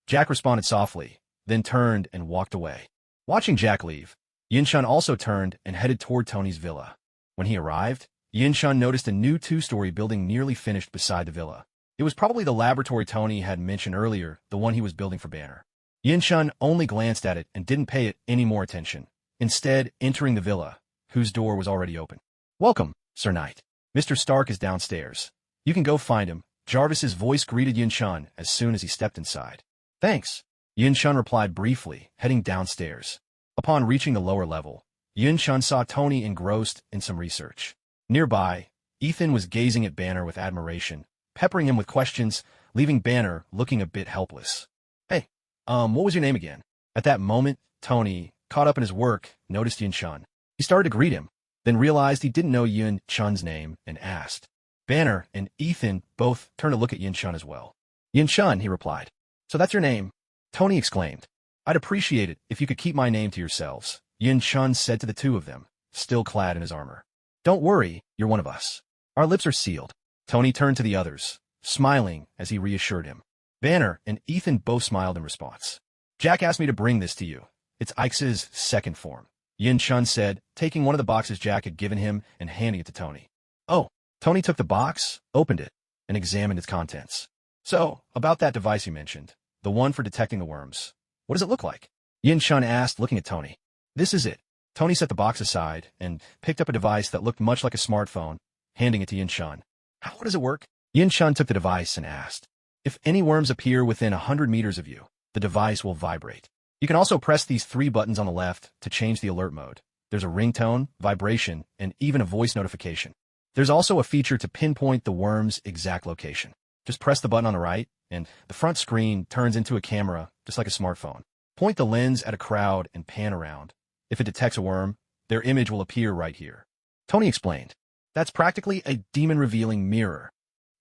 Jack responded softly, then turned and walked away. Watching Jack leave, Yin-chun also turned and headed toward Tony's villa. When he arrived, Yin-chun noticed a new 2-story building nearly finished beside the villa. It was probably the laboratory Tony had mentioned earlier, the one he was building for Banner. Yin-chun only glanced at it and didn't pay it any more attention, instead entering the villa, whose door was already open. Welcome, Sir Knight. Mr. Stark is downstairs. You can go find him. Jarvis's voice greeted Yin-chun as soon as he stepped inside. Thanks, Yin-chun replied briefly, heading downstairs. Upon reaching the lower level, Yin-chun saw Tony engrossed in some research. Nearby, Ethan was gazing at Banner with admiration, peppering him with questions, leaving Banner looking a bit helpless. Hey, what was your name again? At that moment, Tony, caught up in his work, noticed Yin-chun. He started to greet him, then realized he didn't know Yin-chun's name and asked. Banner and Ethan both turned to look at Yin-chun as well. Yin-chun, he replied. So that's your name? Tony exclaimed. I'd appreciate it if you could keep my name to yourselves, Yin-chun said to the 2 of them, still clad in his armor. Don't worry, you're one of us. Our lips are sealed. Tony turned to the others, smiling as he reassured him. Banner and Ethan both smiled in response. Jack asked me to bring this to you. It's Ike's second form, Yin-chun said, taking one of the boxes Jack had given him and handing it to Tony. Oh, Tony took the box, opened it, and examined its contents. So, about that device you mentioned, the one for detecting the worms. What does it look like? Yin-chun asked, looking at Tony. This is it. Tony set the box aside and picked up a device that looked much like a smartphone, handing it to Yin-chun. How does it work? Yin-chun took the device and asked. If any worms appear within 100 meters of you, the device will vibrate. You can also press these 3 buttons on the left to change the alert mode. There's a ringtone, vibration, and even a voice notification. There's also a feature to pinpoint the worm's exact location. Just press the button on the right, and the front screen turns into a camera, just like a smartphone. Point the lens at a crowd and pan around. If it detects a worm, their image will appear right here. Tony explained. That's practically a demon-revealing mirror,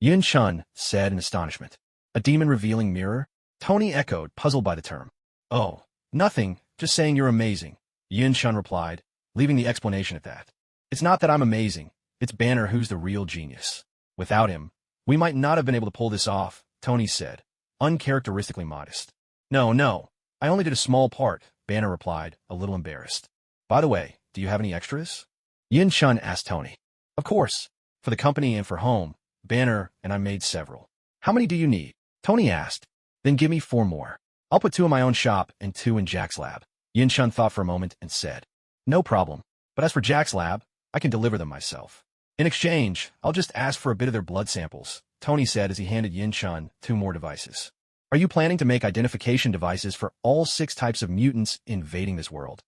Yin-chun said in astonishment. A demon-revealing mirror? Tony echoed, puzzled by the term. Oh, nothing, just saying you're amazing, Yin-chun replied, leaving the explanation at that. It's not that I'm amazing, it's Banner who's the real genius. Without him, we might not have been able to pull this off, Tony said, uncharacteristically modest. No, I only did a small part, Banner replied, a little embarrassed. By the way, do you have any extras? Yin-chun asked Tony. Of course. For the company and for home, Banner and I made several. How many do you need? Tony asked. Then give me 4 more. I'll put 2 in my own shop and 2 in Jack's lab. Yin-chun thought for a moment and said. No problem. But as for Jack's lab, I can deliver them myself. In exchange, I'll just ask for a bit of their blood samples, Tony said as he handed Yin-chun 2 more devices. Are you planning to make identification devices for all 6 types of mutants invading this world?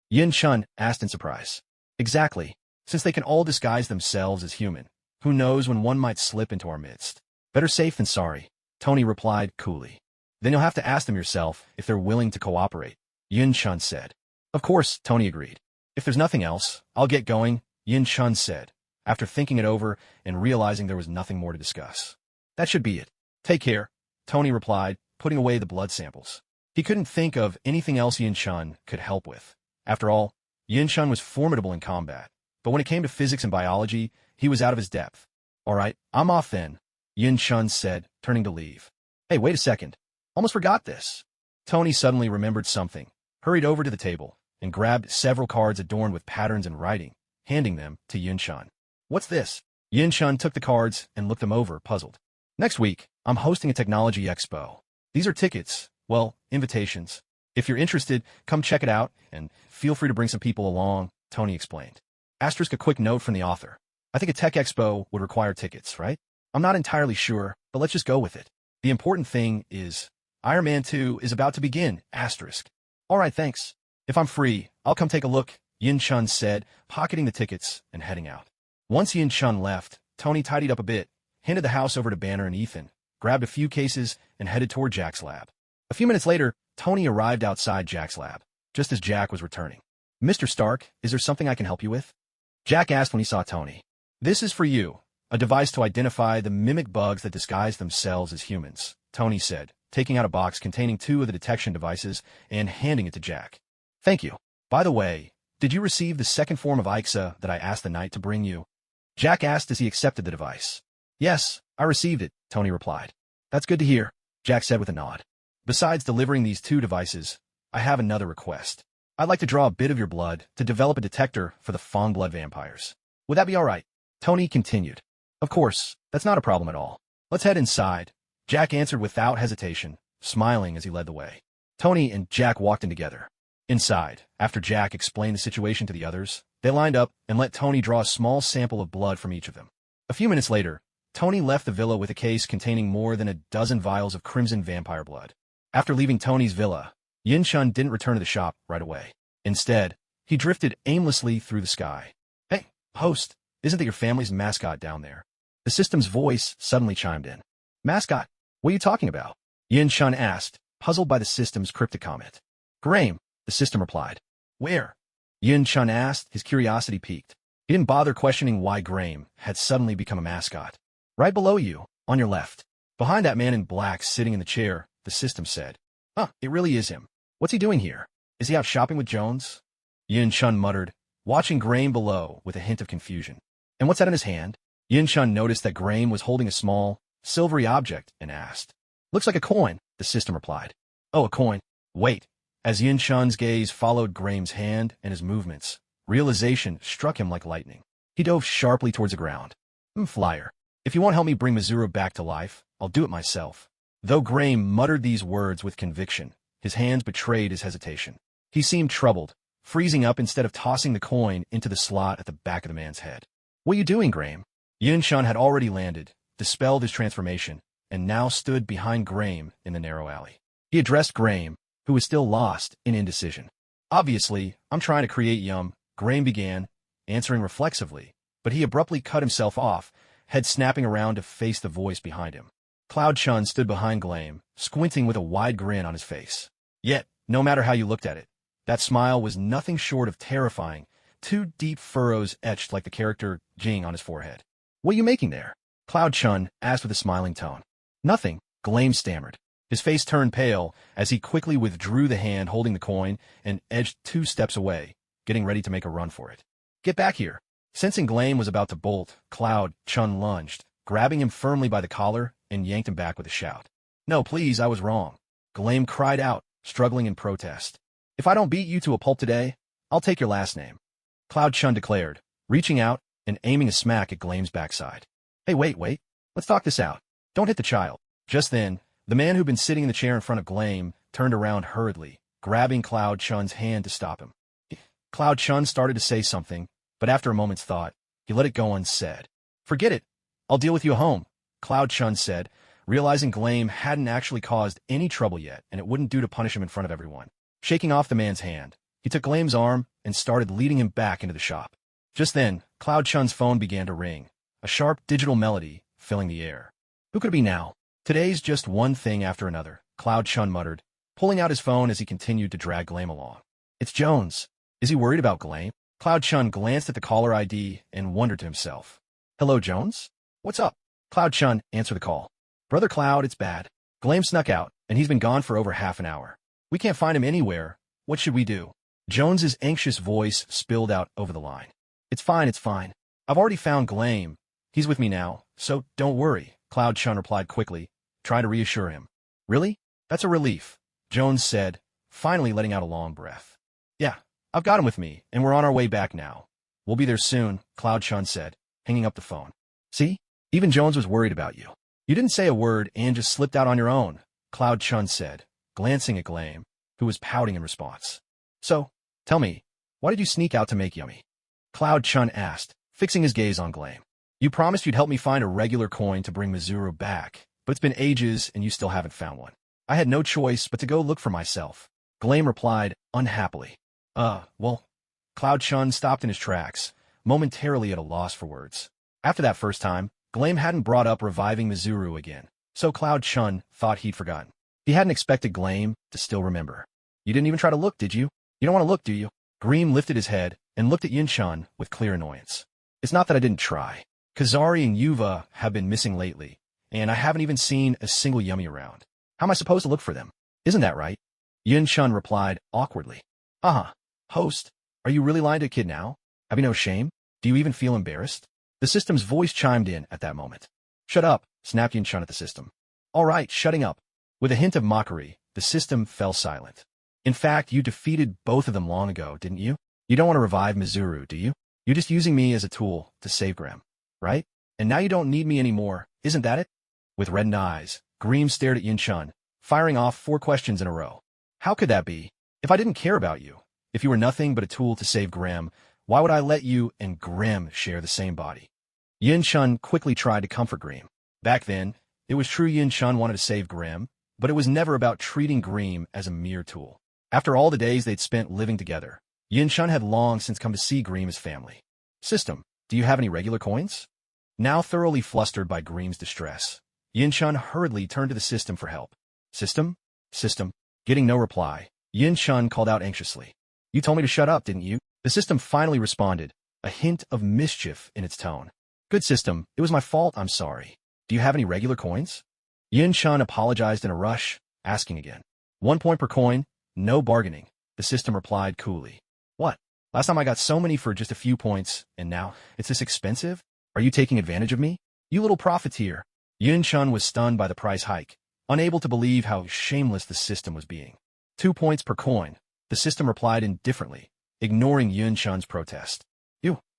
Yin-chun asked in surprise. Exactly. Since they can all disguise themselves as human, who knows when one might slip into our midst? Better safe than sorry, Tony replied coolly. Then you'll have to ask them yourself if they're willing to cooperate, Yin-chun said. Of course, Tony agreed. If there's nothing else, I'll get going, Yin-chun said, after thinking it over and realizing there was nothing more to discuss. That should be it. Take care, Tony replied, putting away the blood samples. He couldn't think of anything else Yin-chun could help with. After all, Yin-chun was formidable in combat, but when it came to physics and biology, he was out of his depth. All right, I'm off then, Yin-chun said, turning to leave. Hey, wait a second. Almost forgot this. Tony suddenly remembered something, hurried over to the table, and grabbed several cards adorned with patterns and writing, handing them to Yin-chun. What's this? Yin-chun took the cards and looked them over, puzzled. Next week, I'm hosting a technology expo. These are tickets, well, invitations. If you're interested, come check it out, and feel free to bring some people along, Tony explained. Asterisk a quick note from the author. I think a tech expo would require tickets, right? I'm not entirely sure, but let's just go with it. The important thing is, Iron Man 2 is about to begin, asterisk. All right, thanks. If I'm free, I'll come take a look, Yin-chun said, pocketing the tickets and heading out. Once Yin-chun left, Tony tidied up a bit, handed the house over to Banner and Ethan, grabbed a few cases, and headed toward Jack's lab. A few minutes later, Tony arrived outside Jack's lab, just as Jack was returning. Mr. Stark, is there something I can help you with? Jack asked when he saw Tony. This is for you, a device to identify the mimic bugs that disguise themselves as humans, Tony said, taking out a box containing 2 of the detection devices and handing it to Jack. Thank you. By the way, did you receive the second form of Ixa that I asked the knight to bring you? Jack asked as he accepted the device. Yes, I received it, Tony replied. That's good to hear, Jack said with a nod. Besides delivering these 2 devices, I have another request. I'd like to draw a bit of your blood to develop a detector for the fawn blood vampires. Would that be all right? Tony continued. Of course, that's not a problem at all. Let's head inside, Jack answered without hesitation, smiling as he led the way. Tony and Jack walked in together. Inside, after Jack explained the situation to the others, they lined up and let Tony draw a small sample of blood from each of them. A few minutes later, Tony left the villa with a case containing more than a dozen vials of crimson vampire blood. After leaving Tony's villa, Yin-chun didn't return to the shop right away. Instead, he drifted aimlessly through the sky. Hey, host, isn't that your family's mascot down there? The system's voice suddenly chimed in. Mascot? What are you talking about? Yin-chun asked, puzzled by the system's cryptic comment. Graham, the system replied. Where? Yin-chun asked, his curiosity piqued. He didn't bother questioning why Graham had suddenly become a mascot. Right below you, on your left. Behind that man in black sitting in the chair, the system said. Huh, it really is him. What's he doing here? Is he out shopping with Jones? Yin-chun muttered, watching Graham below with a hint of confusion. And what's that in his hand? Yin-chun noticed that Graham was holding a small, silvery object and asked. Looks like a coin, the system replied. Oh, a coin. Wait. As Yin-chun's gaze followed Graham's hand and his movements, realization struck him like lightning. He dove sharply towards the ground. Flyer. If you won't help me bring Mizuru back to life, I'll do it myself. Though Graham muttered these words with conviction, his hands betrayed his hesitation. He seemed troubled, freezing up instead of tossing the coin into the slot at the back of the man's head. What are you doing, Graham? Yin-chun had already landed, dispelled his transformation, and now stood behind Graham in the narrow alley. He addressed Graham, who was still lost in indecision. Obviously, I'm trying to create yum, Graham began, answering reflexively, but he abruptly cut himself off, head snapping around to face the voice behind him. Cloud Chun stood behind Graham, squinting with a wide grin on his face. Yet, no matter how you looked at it, that smile was nothing short of terrifying, 2 deep furrows etched like the character Jing on his forehead. What are you making there? Cloud Chun asked with a smiling tone. Nothing, Graham stammered. His face turned pale as he quickly withdrew the hand holding the coin and edged 2 steps away, getting ready to make a run for it. Get back here. Sensing Graham was about to bolt, Cloud Chun lunged, grabbing him firmly by the collar and yanked him back with a shout. No, please, I was wrong. Graham cried out, struggling in protest. If I don't beat you to a pulp today, I'll take your last name. Cloud Chun declared, reaching out and aiming a smack at Graham's backside. Hey, wait. Let's talk this out. Don't hit the child. Just then, the man who'd been sitting in the chair in front of Graham turned around hurriedly, grabbing Cloud Chun's hand to stop him. Cloud Chun started to say something, but after a moment's thought, he let it go unsaid. Forget it. I'll deal with you at home, Cloud Chun said, realizing Graham hadn't actually caused any trouble yet and it wouldn't do to punish him in front of everyone. Shaking off the man's hand, he took Graham's arm and started leading him back into the shop. Just then, Cloud Chun's phone began to ring, a sharp digital melody filling the air. Who could it be now? Today's just one thing after another, Cloud Chun muttered, pulling out his phone as he continued to drag Graham along. It's Jones. Is he worried about Graham? Cloud Chun glanced at the caller ID and wondered to himself. Hello, Jones? What's up? Cloud Chun answered the call. Brother Cloud, it's bad. Graham snuck out, and he's been gone for over half an hour. We can't find him anywhere. What should we do? Jones's anxious voice spilled out over the line. It's fine. I've already found Graham. He's with me now, so don't worry, Cloud Chun replied quickly, trying to reassure him. Really? That's a relief, Jones said, finally letting out a long breath. Yeah, I've got him with me, and we're on our way back now. We'll be there soon, Cloud Chun said, hanging up the phone. See? Even Jones was worried about you. You didn't say a word and just slipped out on your own, Cloud Chun said, glancing at Graham, who was pouting in response. So, tell me, why did you sneak out to make yummy? Cloud Chun asked, fixing his gaze on Graham. You promised you'd help me find a regular coin to bring Mizuru back, but it's been ages and you still haven't found one. I had no choice but to go look for myself. Graham replied, unhappily. Well, Cloud Chun stopped in his tracks, momentarily at a loss for words. After that first time, Graham hadn't brought up reviving Mizuru again, so Cloud Chun thought he'd forgotten. He hadn't expected Graham to still remember. You didn't even try to look, did you? You don't want to look, do you? Graham lifted his head and looked at Yin-chun with clear annoyance. It's not that I didn't try. Kazari and Yuva have been missing lately, and I haven't even seen a single yummy around. How am I supposed to look for them? Isn't that right? Yin-chun replied awkwardly. Uh-huh. Host, are you really lying to a kid now? Have you no shame? Do you even feel embarrassed? The system's voice chimed in at that moment. Shut up, snapped Yin-chun at the system. All right, shutting up. With a hint of mockery, the system fell silent. In fact, you defeated both of them long ago, didn't you? You don't want to revive Mizuru, do you? You're just using me as a tool to save Graham, right? And now you don't need me anymore, isn't that it? With reddened eyes, Greem stared at Yin-chun, firing off 4 questions in a row. How could that be? If I didn't care about you, if you were nothing but a tool to save Graham, why would I let you and Graham share the same body? Yin-chun quickly tried to comfort Greem. Back then, it was true Yin-chun wanted to save Graham, but it was never about treating Greem as a mere tool. After all the days they'd spent living together, Yin-chun had long since come to see Greem as family. System, do you have any regular coins? Now thoroughly flustered by Greem's distress, Yin-chun hurriedly turned to the system for help. System? System? Getting no reply, Yin-chun called out anxiously. You told me to shut up, didn't you? The system finally responded, a hint of mischief in its tone. Good system, it was my fault, I'm sorry. Do you have any regular coins? Yin-chun apologized in a rush, asking again. 1 point per coin, no bargaining, the system replied coolly. What? Last time I got so many for just a few points, and now it's this expensive? Are you taking advantage of me? You little profiteer. Yin-chun was stunned by the price hike, unable to believe how shameless the system was being. 2 points per coin, the system replied indifferently, ignoring Yin-chun's protest.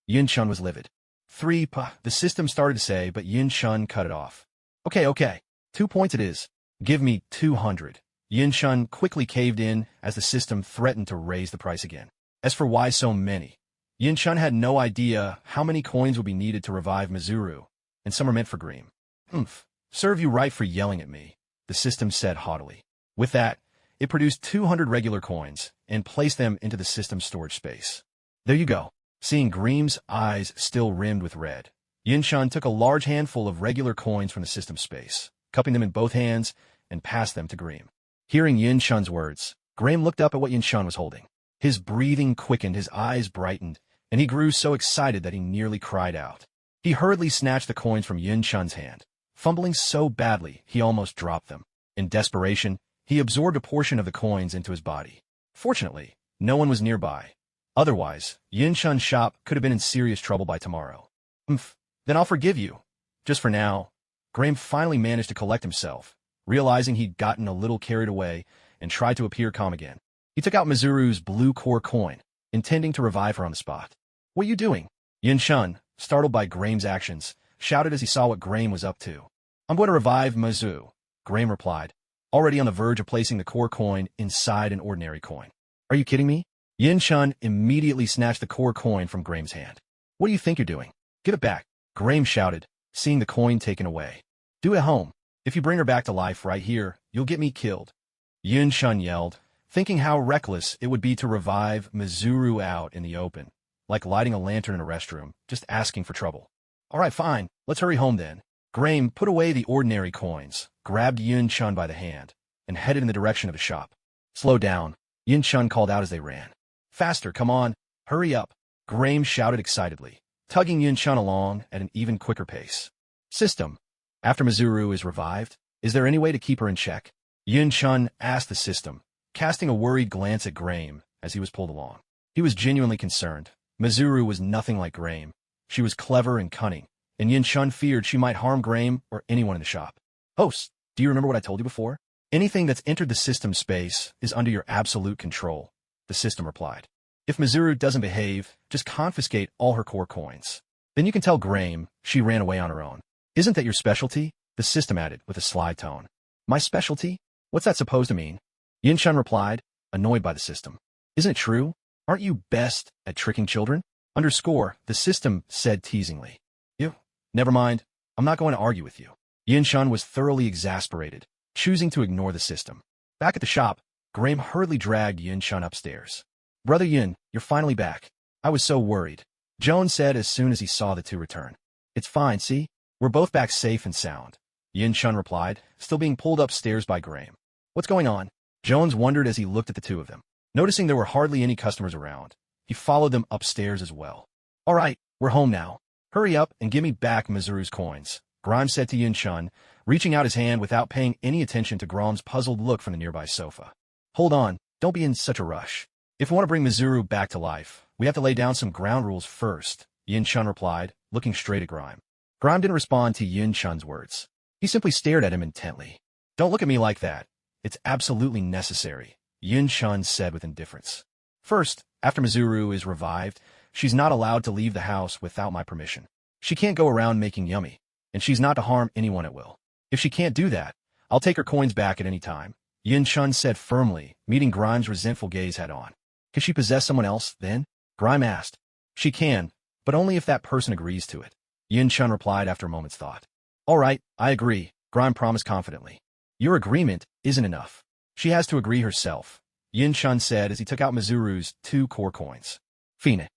Yin-chun was livid. 3 pa, the system started to say, but Yin-chun cut it off. Okay, 2 points it is. Give me 200. Yin-chun quickly caved in as the system threatened to raise the price again. As for why so many, Yin-chun had no idea how many coins would be needed to revive Mizuru, and some are meant for Greem. Serve you right for yelling at me, the system said haughtily. With that, it produced 200 regular coins and placed them into the system's storage space. There you go. Seeing Greem's eyes still rimmed with red, Yin-chun took a large handful of regular coins from the system's space, cupping them in both hands, and passed them to Greem. Hearing Yin-chun's words, Greem looked up at what Yin-chun was holding. His breathing quickened, his eyes brightened, and he grew so excited that he nearly cried out. He hurriedly snatched the coins from Yin-chun's hand, fumbling so badly he almost dropped them. In desperation, he absorbed a portion of the coins into his body. Fortunately, no one was nearby. Otherwise, Yin-chun's shop could have been in serious trouble by tomorrow. Then I'll forgive you. Just for now. Greem finally managed to collect himself, realizing he'd gotten a little carried away, and tried to appear calm again. He took out Mizuru's blue core coin, intending to revive her on the spot. What are you doing? Yin-chun, startled by Greem's actions, shouted as he saw what Greem was up to. I'm going to revive Mizu, Greem replied, already on the verge of placing the core coin inside an ordinary coin. Are you kidding me? Yin-chun immediately snatched the core coin from Greem's hand. What do you think you're doing? Give it back, Greem shouted, seeing the coin taken away. Do it at home. If you bring her back to life right here, you'll get me killed. Yin-chun yelled, thinking how reckless it would be to revive Mizuru out in the open, like lighting a lantern in a restroom, just asking for trouble. All right, fine, let's hurry home then. Greem put away the ordinary coins, grabbed Yin-chun by the hand, and headed in the direction of the shop. Slow down, Yin-chun called out as they ran. Faster, come on, hurry up, Greem shouted excitedly, tugging Yin-chun along at an even quicker pace. System, after Mizuru is revived, is there any way to keep her in check? Yin-chun asked the system, casting a worried glance at Greem as he was pulled along. He was genuinely concerned. Mizuru was nothing like Greem. She was clever and cunning, and Yin-chun feared she might harm Greem or anyone in the shop. Host, do you remember what I told you before? Anything that's entered the system space is under your absolute control, the system replied. If Mizuru doesn't behave, just confiscate all her core coins. Then you can tell Greem she ran away on her own. Isn't that your specialty? The system added with a sly tone. My specialty? What's that supposed to mean? Yin-chun replied, annoyed by the system. Isn't it true? Aren't you best at tricking children? The system said teasingly. Never mind. I'm not going to argue with you. Yin-chun was thoroughly exasperated, choosing to ignore the system. Back at the shop, Greem hurriedly dragged Yin-chun upstairs. Brother Yin, you're finally back. I was so worried, Jones said as soon as he saw the two return. It's fine, see? We're both back safe and sound. Yin-chun replied, still being pulled upstairs by Greem. What's going on? Jones wondered as he looked at the two of them. Noticing there were hardly any customers around, he followed them upstairs as well. All right, we're home now. Hurry up and give me back Mizuru's coins, Grimes said to Yin-chun, reaching out his hand without paying any attention to Grom's puzzled look from the nearby sofa. Hold on, don't be in such a rush. If we want to bring Mizuru back to life, we have to lay down some ground rules first, Yin-chun replied, looking straight at Grime. Grime didn't respond to Yin-chun's words. He simply stared at him intently. Don't look at me like that. It's absolutely necessary, Yin-chun said with indifference. First, after Mizuru is revived, she's not allowed to leave the house without my permission. She can't go around making yummy, and she's not to harm anyone at will. If she can't do that, I'll take her coins back at any time, Yin-chun said firmly, meeting Grime's resentful gaze head-on. Can she possess someone else, then? Grime asked. She can, but only if that person agrees to it, Yin-chun replied after a moment's thought. All right, I agree, Grime promised confidently. Your agreement isn't enough. She has to agree herself, Yin-chun said as he took out Mizuru's 2 core coins. Phoenix.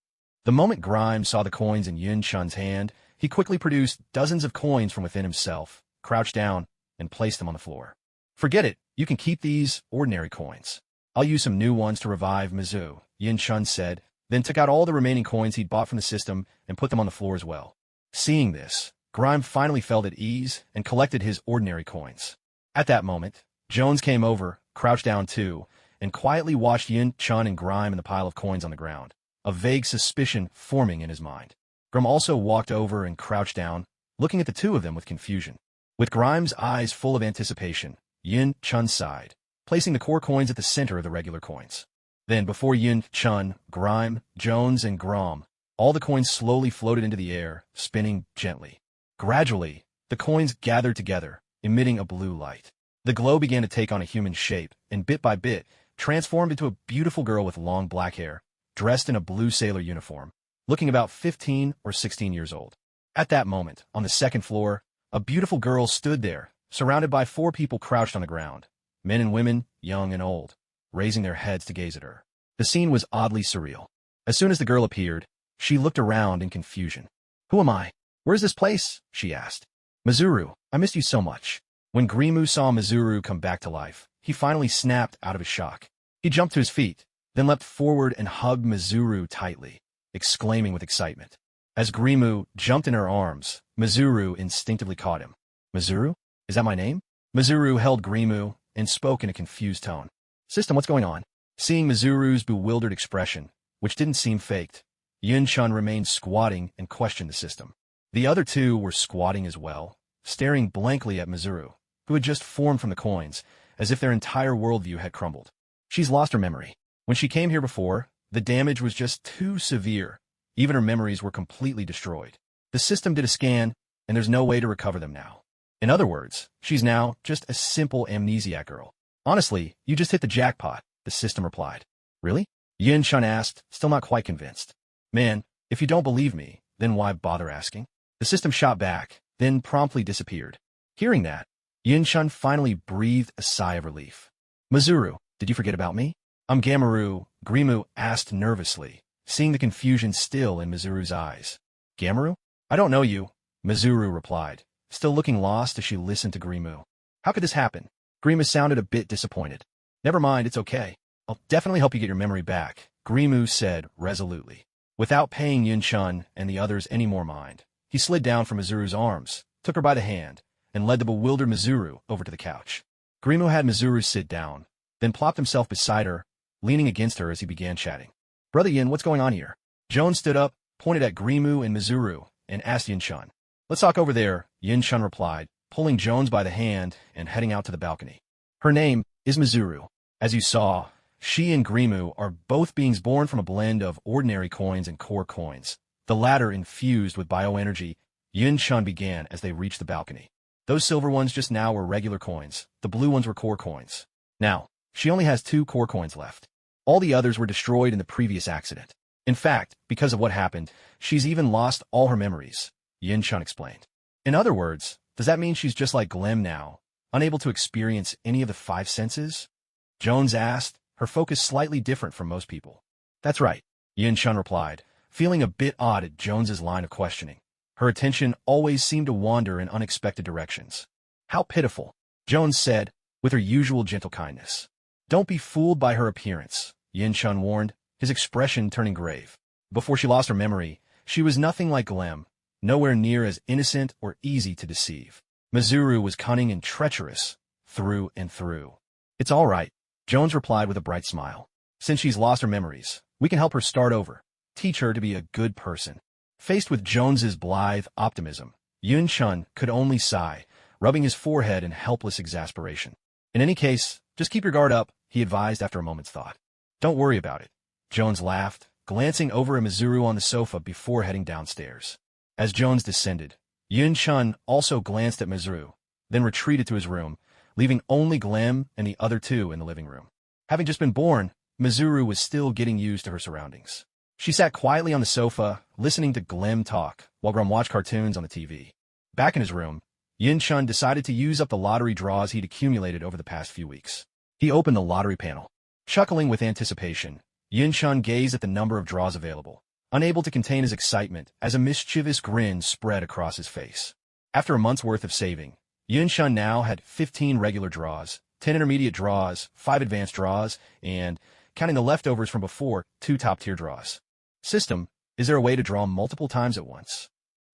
The moment Grime saw the coins in Yin-chun's hand, he quickly produced dozens of coins from within himself, crouched down, and placed them on the floor. Forget it, you can keep these ordinary coins. I'll use some new ones to revive Mizu, Yin-chun said, then took out all the remaining coins he'd bought from the system and put them on the floor as well. Seeing this, Grime finally felt at ease and collected his ordinary coins. At that moment, Jones came over, crouched down too, and quietly watched Yin-chun and Grime in the pile of coins on the ground, a vague suspicion forming in his mind. Grime also walked over and crouched down, looking at the two of them with confusion. With Grime's eyes full of anticipation, Yin-chun sighed, placing the core coins at the center of the regular coins. Then, before Yin-chun, Grime, Jones, and Grom, all the coins slowly floated into the air, spinning gently. Gradually, the coins gathered together, emitting a blue light. The glow began to take on a human shape, and bit by bit, transformed into a beautiful girl with long black hair, dressed in a blue sailor uniform, looking about 15 or 16 years old. At that moment, on the second floor, a beautiful girl stood there, surrounded by 4 people crouched on the ground, men and women, young and old, raising their heads to gaze at her. The scene was oddly surreal. As soon as the girl appeared, she looked around in confusion. Who am I? Where's this place? She asked. Mizuru, I missed you so much. When Grimu saw Mizuru come back to life, he finally snapped out of his shock. He jumped to his feet, then leapt forward and hugged Mizuru tightly, exclaiming with excitement. As Grimu jumped in her arms, Mizuru instinctively caught him. Mizuru? Is that my name? Mizuru held Grimu and spoke in a confused tone. System, what's going on? Seeing Mizuru's bewildered expression, which didn't seem faked, Yin-chun remained squatting and questioned the system. The other 2 were squatting as well, staring blankly at Mizuru, who had just formed from the coins, as if their entire worldview had crumbled. She's lost her memory. When she came here before, the damage was just too severe. Even her memories were completely destroyed. The system did a scan, and there's no way to recover them now. In other words, she's now just a simple amnesiac girl. Honestly, you just hit the jackpot, the system replied. Really? Yin-chun asked, still not quite convinced. Man, if you don't believe me, then why bother asking? The system shot back, then promptly disappeared. Hearing that, Yin-chun finally breathed a sigh of relief. Mizuru, did you forget about me? I'm Gamaru, Grimu asked nervously, seeing the confusion still in Mizuru's eyes. Gamaru? I don't know you, Mizuru replied, still looking lost as she listened to Grimu. How could this happen? Grimu sounded a bit disappointed. Never mind, it's okay. I'll definitely help you get your memory back, Grimu said resolutely. Without paying Yin-chun and the others any more mind, he slid down from Mizuru's arms, took her by the hand, and led the bewildered Mizuru over to the couch. Grimu had Mizuru sit down, then plopped himself beside her, leaning against her as he began chatting. Brother Yin, what's going on here? Jones stood up, pointed at Grimu and Mizuru, and asked Yin-chun. Let's talk over there, Yin-chun replied, pulling Jones by the hand and heading out to the balcony. Her name is Mizuru. As you saw, she and Grimu are both beings born from a blend of ordinary coins and core coins, the latter infused with bioenergy. Yin-chun began as they reached the balcony. Those silver ones just now were regular coins, the blue ones were core coins. Now, she only has 2 core coins left. All the others were destroyed in the previous accident. In fact, because of what happened, she's even lost all her memories, Yin-chun explained. In other words, does that mean she's just like Glem now, unable to experience any of the 5 senses? Jones asked, her focus slightly different from most people. That's right, Yin-chun replied, feeling a bit odd at Jones's line of questioning. Her attention always seemed to wander in unexpected directions. How pitiful, Jones said, with her usual gentle kindness. Don't be fooled by her appearance, Yin-chun warned, his expression turning grave. Before she lost her memory, she was nothing like Glem, nowhere near as innocent or easy to deceive. Mizuru was cunning and treacherous, through and through. It's all right, Jones replied with a bright smile. Since she's lost her memories, we can help her start over, teach her to be a good person. Faced with Jones's blithe optimism, Yun-chun could only sigh, rubbing his forehead in helpless exasperation. In any case, just keep your guard up, he advised after a moment's thought. Don't worry about it, Jones laughed, glancing over at Mizuru on the sofa before heading downstairs. As Jones descended, Yun-chun also glanced at Mizuru, then retreated to his room, leaving only Glem and the other two in the living room. Having just been born, Mizuru was still getting used to her surroundings. She sat quietly on the sofa, listening to Glem talk, while Grum watched cartoons on the TV. Back in his room, Yun-chun decided to use up the lottery draws he'd accumulated over the past few weeks. He opened the lottery panel. Chuckling with anticipation, Yun-chun gazed at the number of draws available, unable to contain his excitement as a mischievous grin spread across his face. After a month's worth of saving, Yun-chun now had 15 regular draws, 10 intermediate draws, 5 advanced draws, and, counting the leftovers from before, 2 top-tier draws. System, is there a way to draw multiple times at once?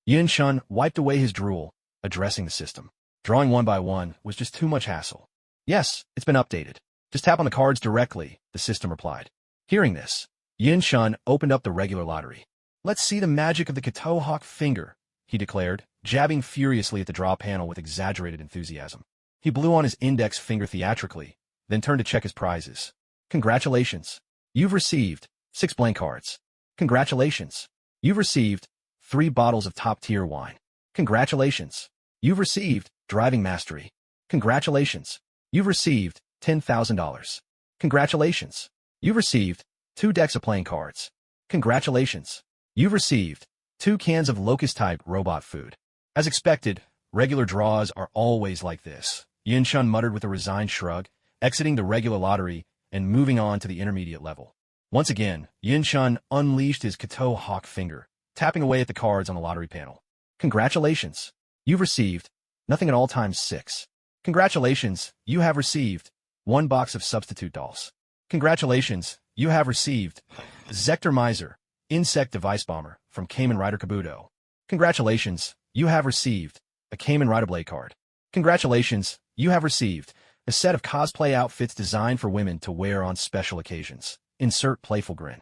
Yun-chun wiped away his drool, addressing the system. Drawing one by one was just too much hassle. Yes, it's been updated. Just tap on the cards directly, the system replied. Hearing this, Yun-chun opened up the regular lottery. Let's see the magic of the Kato Hawk finger, he declared, jabbing furiously at the draw panel with exaggerated enthusiasm. He blew on his index finger theatrically, then turned to check his prizes. Congratulations. You've received 6 blank cards. Congratulations. You've received 3 bottles of top-tier wine. Congratulations. You've received driving mastery. Congratulations. You've received $10,000. Congratulations. You've received 2 decks of playing cards. Congratulations. You've received 2 cans of locust-type robot food. As expected, regular draws are always like this, Yun-chun muttered with a resigned shrug, exiting the regular lottery and moving on to the intermediate level. Once again, Yun-chun unleashed his Kato Hawk finger, tapping away at the cards on the lottery panel. Congratulations. You've received nothing at all times 6. Congratulations, you have received 1 box of substitute dolls. Congratulations, you have received Zector Miser, Insect Device Bomber from Kamen Rider Kabuto. Congratulations, you have received a Kamen Rider Blade card. Congratulations, you have received a set of cosplay outfits designed for women to wear on special occasions. Insert playful grin.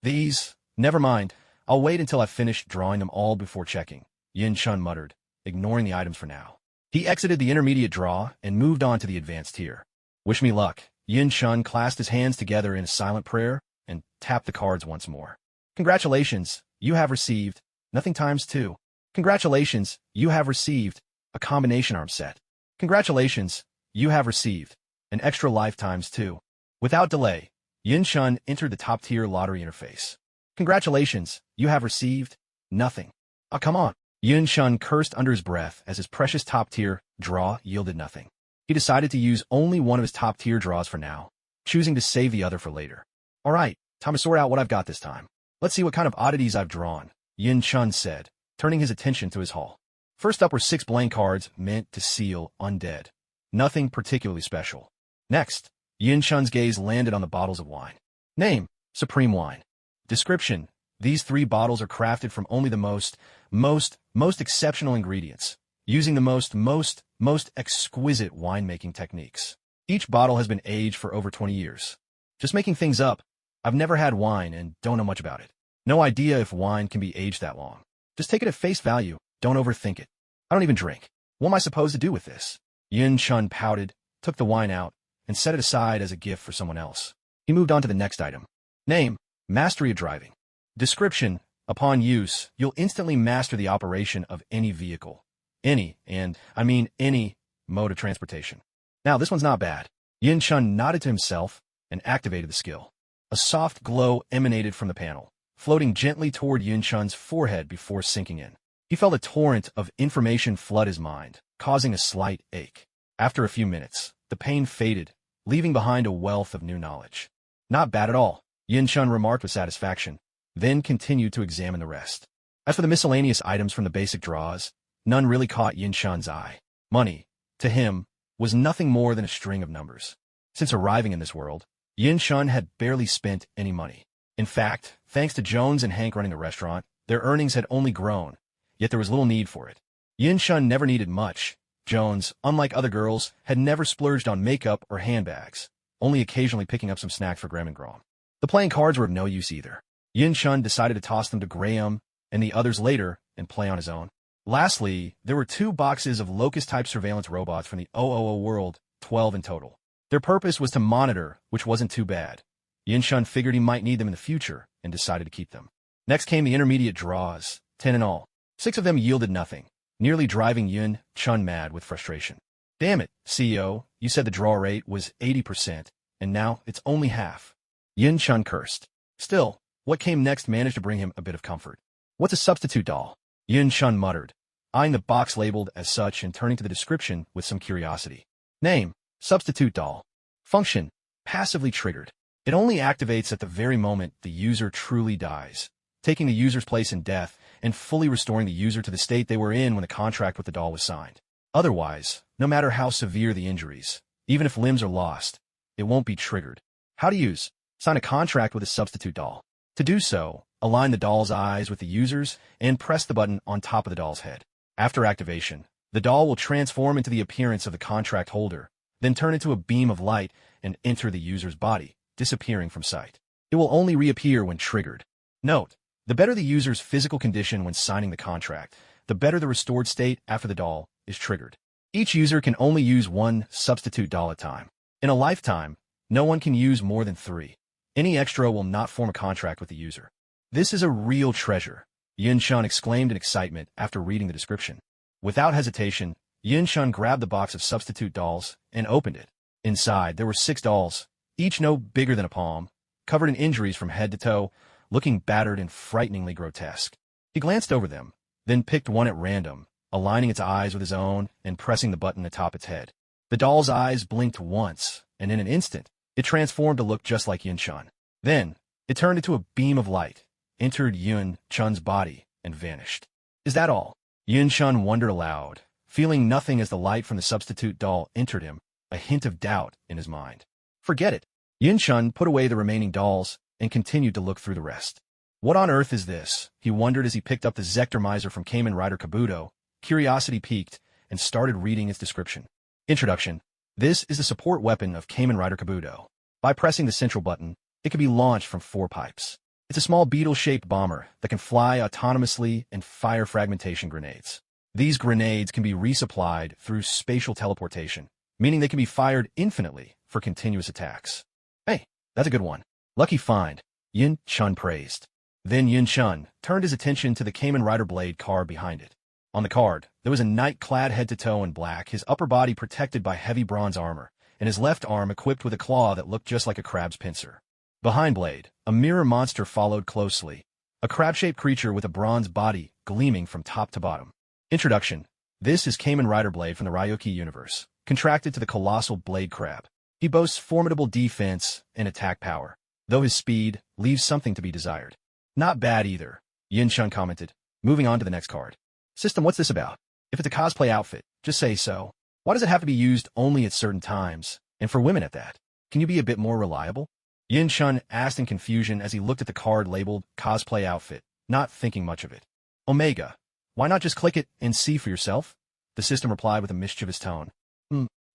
These, never mind, I'll wait until I've finished drawing them all before checking, Yun-chun muttered, ignoring the items for now. He exited the intermediate draw and moved on to the advanced tier. Wish me luck. Yun-chun clasped his hands together in a silent prayer and tapped the cards once more. Congratulations, you have received nothing times 2. Congratulations, you have received a combination arm set. Congratulations, you have received an extra life times 2. Without delay, Yun-chun entered the top-tier lottery interface. Congratulations, you have received nothing. Oh, come on. Yun-chun cursed under his breath as his precious top-tier draw yielded nothing. He decided to use only one of his top-tier draws for now, choosing to save the other for later. All right, time to sort out what I've got this time. Let's see what kind of oddities I've drawn, Yun-chun said, turning his attention to his haul. First up were 6 blank cards meant to seal undead. Nothing particularly special. Next, Yun-chun's gaze landed on the bottles of wine. Name, Supreme Wine. Description, these 3 bottles are crafted from only the most exceptional ingredients, using the most exquisite winemaking techniques. Each bottle has been aged for over 20 years. Just making things up, I've never had wine and don't know much about it. No idea if wine can be aged that long. Just take it at face value, don't overthink it. I don't even drink. What am I supposed to do with this? Yun-chun pouted, took the wine out, and set it aside as a gift for someone else. He moved on to the next item. Name, Mastery of Driving. Description, upon use, you'll instantly master the operation of any vehicle. Any mode of transportation. Now, this one's not bad. Yun-chun nodded to himself and activated the skill. A soft glow emanated from the panel, floating gently toward Yun-chun's forehead before sinking in. He felt a torrent of information flood his mind, causing a slight ache. After a few minutes, the pain faded, leaving behind a wealth of new knowledge. Not bad at all, Yun-chun remarked with satisfaction, then continued to examine the rest. As for the miscellaneous items from the basic draws, none really caught Yun-chun's eye. Money, to him, was nothing more than a string of numbers. Since arriving in this world, Yun-chun had barely spent any money. In fact, thanks to Jones and Hank running the restaurant, their earnings had only grown, yet there was little need for it. Yun-chun never needed much, Jones, unlike other girls, had never splurged on makeup or handbags, only occasionally picking up some snack for Graham and Grom. The playing cards were of no use either. Yin Chun decided to toss them to Graham and the others later and play on his own. Lastly, there were 2 boxes of locust-type surveillance robots from the 000 world, 12 in total. Their purpose was to monitor, which wasn't too bad. Yin Chun figured he might need them in the future and decided to keep them. Next came the intermediate draws, 10 in all. 6 of them yielded nothing, nearly driving Yin Chun mad with frustration. Damn it, CEO, you said the draw rate was 80%, and now it's only half. Yin Chun cursed. Still, what came next managed to bring him a bit of comfort. What's a substitute doll? Yin Chun muttered, eyeing the box labeled as such and turning to the description with some curiosity. Name, substitute doll. Function, passively triggered. It only activates at the very moment the user truly dies, taking the user's place in death and fully restoring the user to the state they were in when the contract with the doll was signed. Otherwise, no matter how severe the injuries, even if limbs are lost, it won't be triggered. How to use? Sign a contract with a substitute doll. To do so, align the doll's eyes with the user's and press the button on top of the doll's head. After activation, the doll will transform into the appearance of the contract holder, then turn into a beam of light and enter the user's body, disappearing from sight. It will only reappear when triggered. Note, the better the user's physical condition when signing the contract, the better the restored state after the doll is triggered. Each user can only use 1 substitute doll at a time. In a lifetime, no one can use more than 3. Any extra will not form a contract with the user. This is a real treasure, Yin Chun exclaimed in excitement after reading the description. Without hesitation, Yin Chun grabbed the box of substitute dolls and opened it. Inside, there were 6 dolls, each no bigger than a palm, covered in injuries from head to toe, looking battered and frighteningly grotesque. He glanced over them, then picked one at random, aligning its eyes with his own and pressing the button atop its head. The doll's eyes blinked once, and in an instant, it transformed to look just like Yin Chun. Then, it turned into a beam of light, entered Yin Chun's body, and vanished. Is that all? Yin Chun wondered aloud, feeling nothing as the light from the substitute doll entered him, a hint of doubt in his mind. Forget it. Yin Chun put away the remaining dolls and continued to look through the rest. What on earth is this? He wondered as he picked up the Zector Miser from Kamen Rider Kabuto, curiosity piqued, and started reading its description. Introduction. This is the support weapon of Kamen Rider Kabuto. By pressing the central button, it can be launched from 4 pipes. It's a small beetle-shaped bomber that can fly autonomously and fire fragmentation grenades. These grenades can be resupplied through spatial teleportation, meaning they can be fired infinitely for continuous attacks. Hey, that's a good one. Lucky find, Yin Chun praised. Then Yin Chun turned his attention to the Kamen Rider blade card behind it. On the card, there was a knight clad head to toe in black, his upper body protected by heavy bronze armor, and his left arm equipped with a claw that looked just like a crab's pincer. Behind Blade, a mirror monster followed closely, a crab-shaped creature with a bronze body gleaming from top to bottom. Introduction. This is Kamen Rider Blade from the Ryuki universe, contracted to the colossal blade crab. He boasts formidable defense and attack power, though his speed leaves something to be desired. Not bad either, Yin Chun commented, moving on to the next card. System, what's this about? If it's a cosplay outfit, just say so. Why does it have to be used only at certain times, and for women at that? Can you be a bit more reliable? Yin Chun asked in confusion as he looked at the card labeled cosplay outfit, not thinking much of it. Omega. Why not just click it and see for yourself? The system replied with a mischievous tone.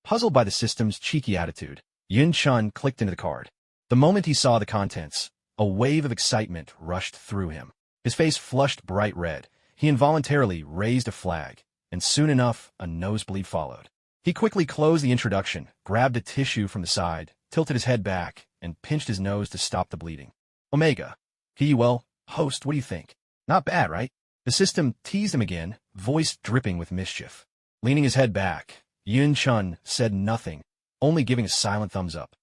Puzzled by the system's cheeky attitude, Yin Chun clicked into the card. The moment he saw the contents, a wave of excitement rushed through him. His face flushed bright red. He involuntarily raised a flag, and soon enough, a nosebleed followed. He quickly closed the introduction, grabbed a tissue from the side, tilted his head back, and pinched his nose to stop the bleeding. Omega. Well, host, what do you think? Not bad, right? The system teased him again, voice dripping with mischief. Leaning his head back, Yin Chun said nothing, only giving a silent thumbs up.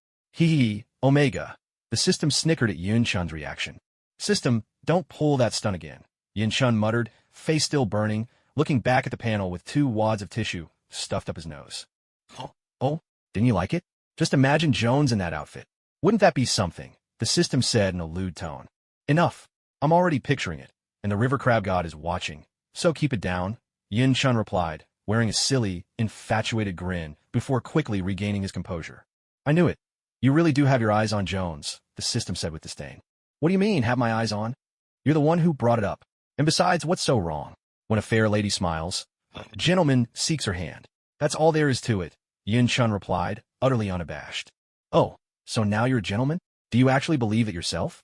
Omega. The system snickered at Yin Chun's reaction. System, don't pull that stunt again, Yin Chun muttered, face still burning, looking back at the panel with 2 wads of tissue stuffed up his nose. Oh, didn't you like it? Just imagine Jones in that outfit. Wouldn't that be something? The system said in a lewd tone. Enough. I'm already picturing it, and the river crab god is watching, so keep it down, Yin Chun replied, wearing a silly, infatuated grin before quickly regaining his composure. I knew it. You really do have your eyes on Jones, the system said with disdain. What do you mean, have my eyes on? You're the one who brought it up. And besides, what's so wrong? When a fair lady smiles, a gentleman seeks her hand. That's all there is to it, Yun-chun replied, utterly unabashed. Oh, so now you're a gentleman? Do you actually believe it yourself?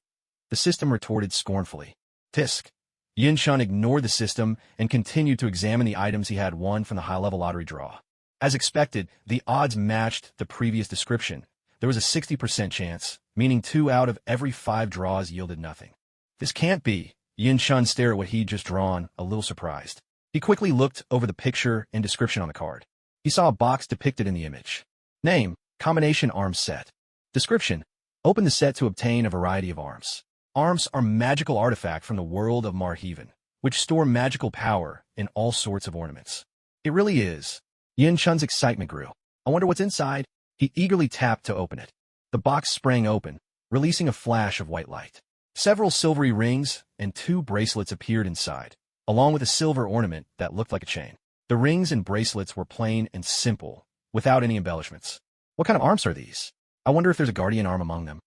The system retorted scornfully. Tisk. Yun-chun ignored the system and continued to examine the items he had won from the high-level lottery draw. As expected, the odds matched the previous description. There was a 60% chance, meaning 2 out of every 5 draws yielded nothing. This can't be. Yun-chun stared at what he'd just drawn, a little surprised. He quickly looked over the picture and description on the card. He saw a box depicted in the image. Name, combination arms set. Description, open the set to obtain a variety of arms. Arms are magical artifact from the world of Manhwareheaven, which store magical power in all sorts of ornaments. It really is. Yun-chun's excitement grew. I wonder what's inside. He eagerly tapped to open it. The box sprang open, releasing a flash of white light. Several silvery rings and 2 bracelets appeared inside, along with a silver ornament that looked like a chain. The rings and bracelets were plain and simple, without any embellishments. What kind of arms are these? I wonder if there's a guardian arm among them.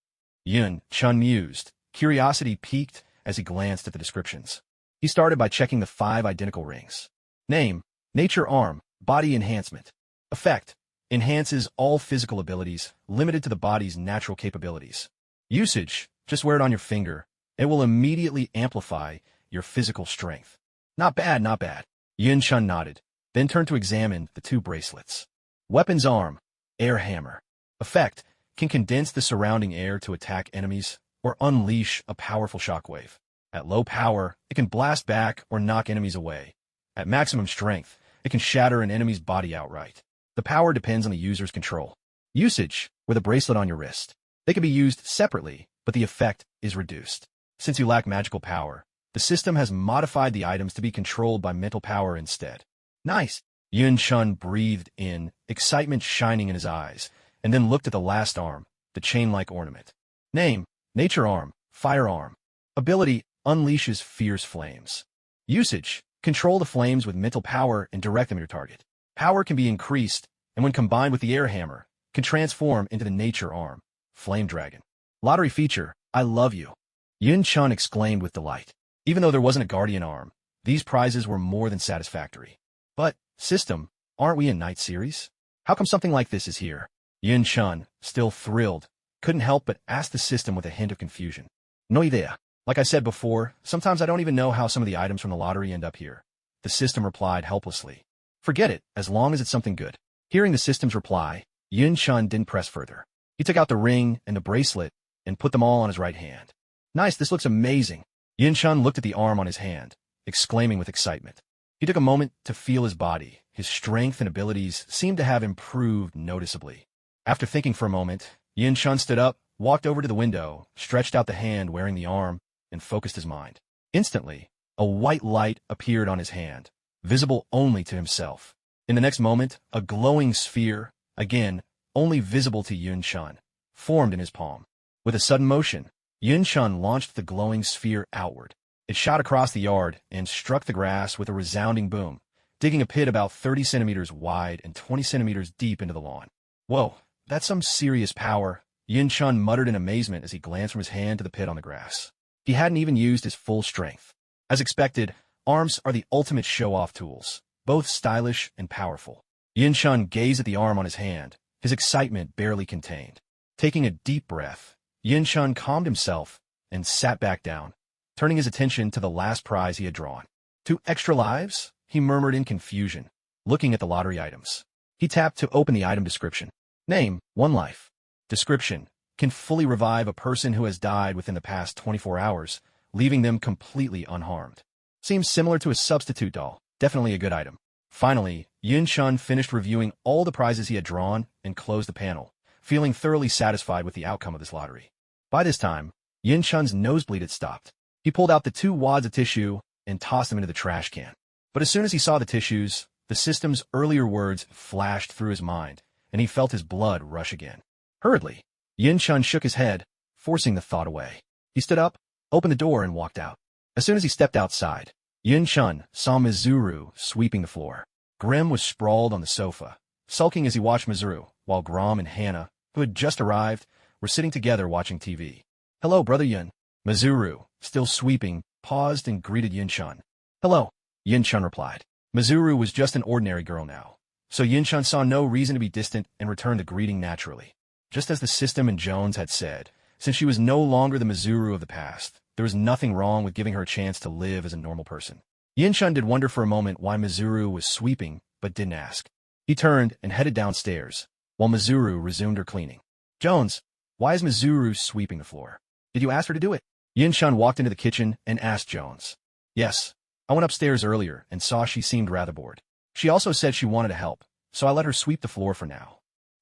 Yun-chun mused. Curiosity piqued as he glanced at the descriptions. He started by checking the 5 identical rings. Name, nature arm, body enhancement. Effect, enhances all physical abilities, limited to the body's natural capabilities. Usage, just wear it on your finger. It will immediately amplify your physical strength. Not bad, not bad. Yun-chun nodded, then turned to examine the 2 bracelets. Weapons arm, air hammer. Effect, can condense the surrounding air to attack enemies or unleash a powerful shockwave. At low power, it can blast back or knock enemies away. At maximum strength, it can shatter an enemy's body outright. The power depends on the user's control. Usage, with a bracelet on your wrist. They can be used separately, but the effect is reduced. Since you lack magical power, the system has modified the items to be controlled by mental power instead. Nice! Yun-chun breathed in, excitement shining in his eyes, and then looked at the last arm, the chain-like ornament. Name, nature arm, firearm. Ability, unleashes fierce flames. Usage, control the flames with mental power and direct them at your target. Power can be increased, and when combined with the air hammer, can transform into the nature arm, flame dragon. Lottery feature, I love you. Yun-chun exclaimed with delight. Even though there wasn't a guardian arm, these prizes were more than satisfactory. But, system, aren't we in Night Series? How come something like this is here? Yun-chun, still thrilled, couldn't help but ask the system with a hint of confusion. No idea. Like I said before, sometimes I don't even know how some of the items from the lottery end up here. The system replied helplessly. Forget it, as long as it's something good. Hearing the system's reply, Yun-chun didn't press further. He took out the ring and the bracelet and put them all on his right hand. Nice, this looks amazing. Yun-chun looked at the arm on his hand, exclaiming with excitement. He took a moment to feel his body. His strength and abilities seemed to have improved noticeably. After thinking for a moment, Yun-chun stood up, walked over to the window, stretched out the hand wearing the arm, and focused his mind. Instantly, a white light appeared on his hand, visible only to himself. In the next moment, a glowing sphere, again, only visible to Yun-chun, formed in his palm. With a sudden motion, Yun-chun launched the glowing sphere outward. It shot across the yard and struck the grass with a resounding boom, digging a pit about 30 centimeters wide and 20 centimeters deep into the lawn. Whoa, that's some serious power, Yun-chun muttered in amazement as he glanced from his hand to the pit on the grass. He hadn't even used his full strength. As expected, arms are the ultimate show-off tools, both stylish and powerful. Yun-chun gazed at the arm on his hand, his excitement barely contained. Taking a deep breath, Yun-chun calmed himself and sat back down, turning his attention to the last prize he had drawn. 2 extra lives? He murmured in confusion, looking at the lottery items. He tapped to open the item description. Name, 1 life. Description, can fully revive a person who has died within the past 24 hours, leaving them completely unharmed. Seems similar to a substitute doll. Definitely a good item. Finally, Yun-chun finished reviewing all the prizes he had drawn and closed the panel, feeling thoroughly satisfied with the outcome of this lottery. By this time, Yun-chun's nosebleed had stopped. He pulled out the 2 wads of tissue and tossed them into the trash can. But as soon as he saw the tissues, the system's earlier words flashed through his mind, and he felt his blood rush again. Hurriedly, Yun-chun shook his head, forcing the thought away. He stood up, opened the door, and walked out. As soon as he stepped outside, Yun-chun saw Mizuru sweeping the floor. Grim was sprawled on the sofa, sulking as he watched Mizuru, while Grom and Hannah, who had just arrived, were sitting together watching TV. Hello, Brother Yun. Mizuru, still sweeping, paused and greeted Yun-chun. Hello, Yun-chun replied. Mizuru was just an ordinary girl now, So Yin-chun saw no reason to be distant and returned the greeting naturally. Just as the system and Jones had said, since she was no longer the Mizuru of the past, there was nothing wrong with giving her a chance to live as a normal person. Yin-chun did wonder for a moment why Mizuru was sweeping, but didn't ask. He turned and headed downstairs, while Mizuru resumed her cleaning. Jones, why is Mizuru sweeping the floor? Did you ask her to do it? Yin-chun walked into the kitchen and asked Jones. Yes. I went upstairs earlier and saw she seemed rather bored. She also said she wanted to help, so I let her sweep the floor for now.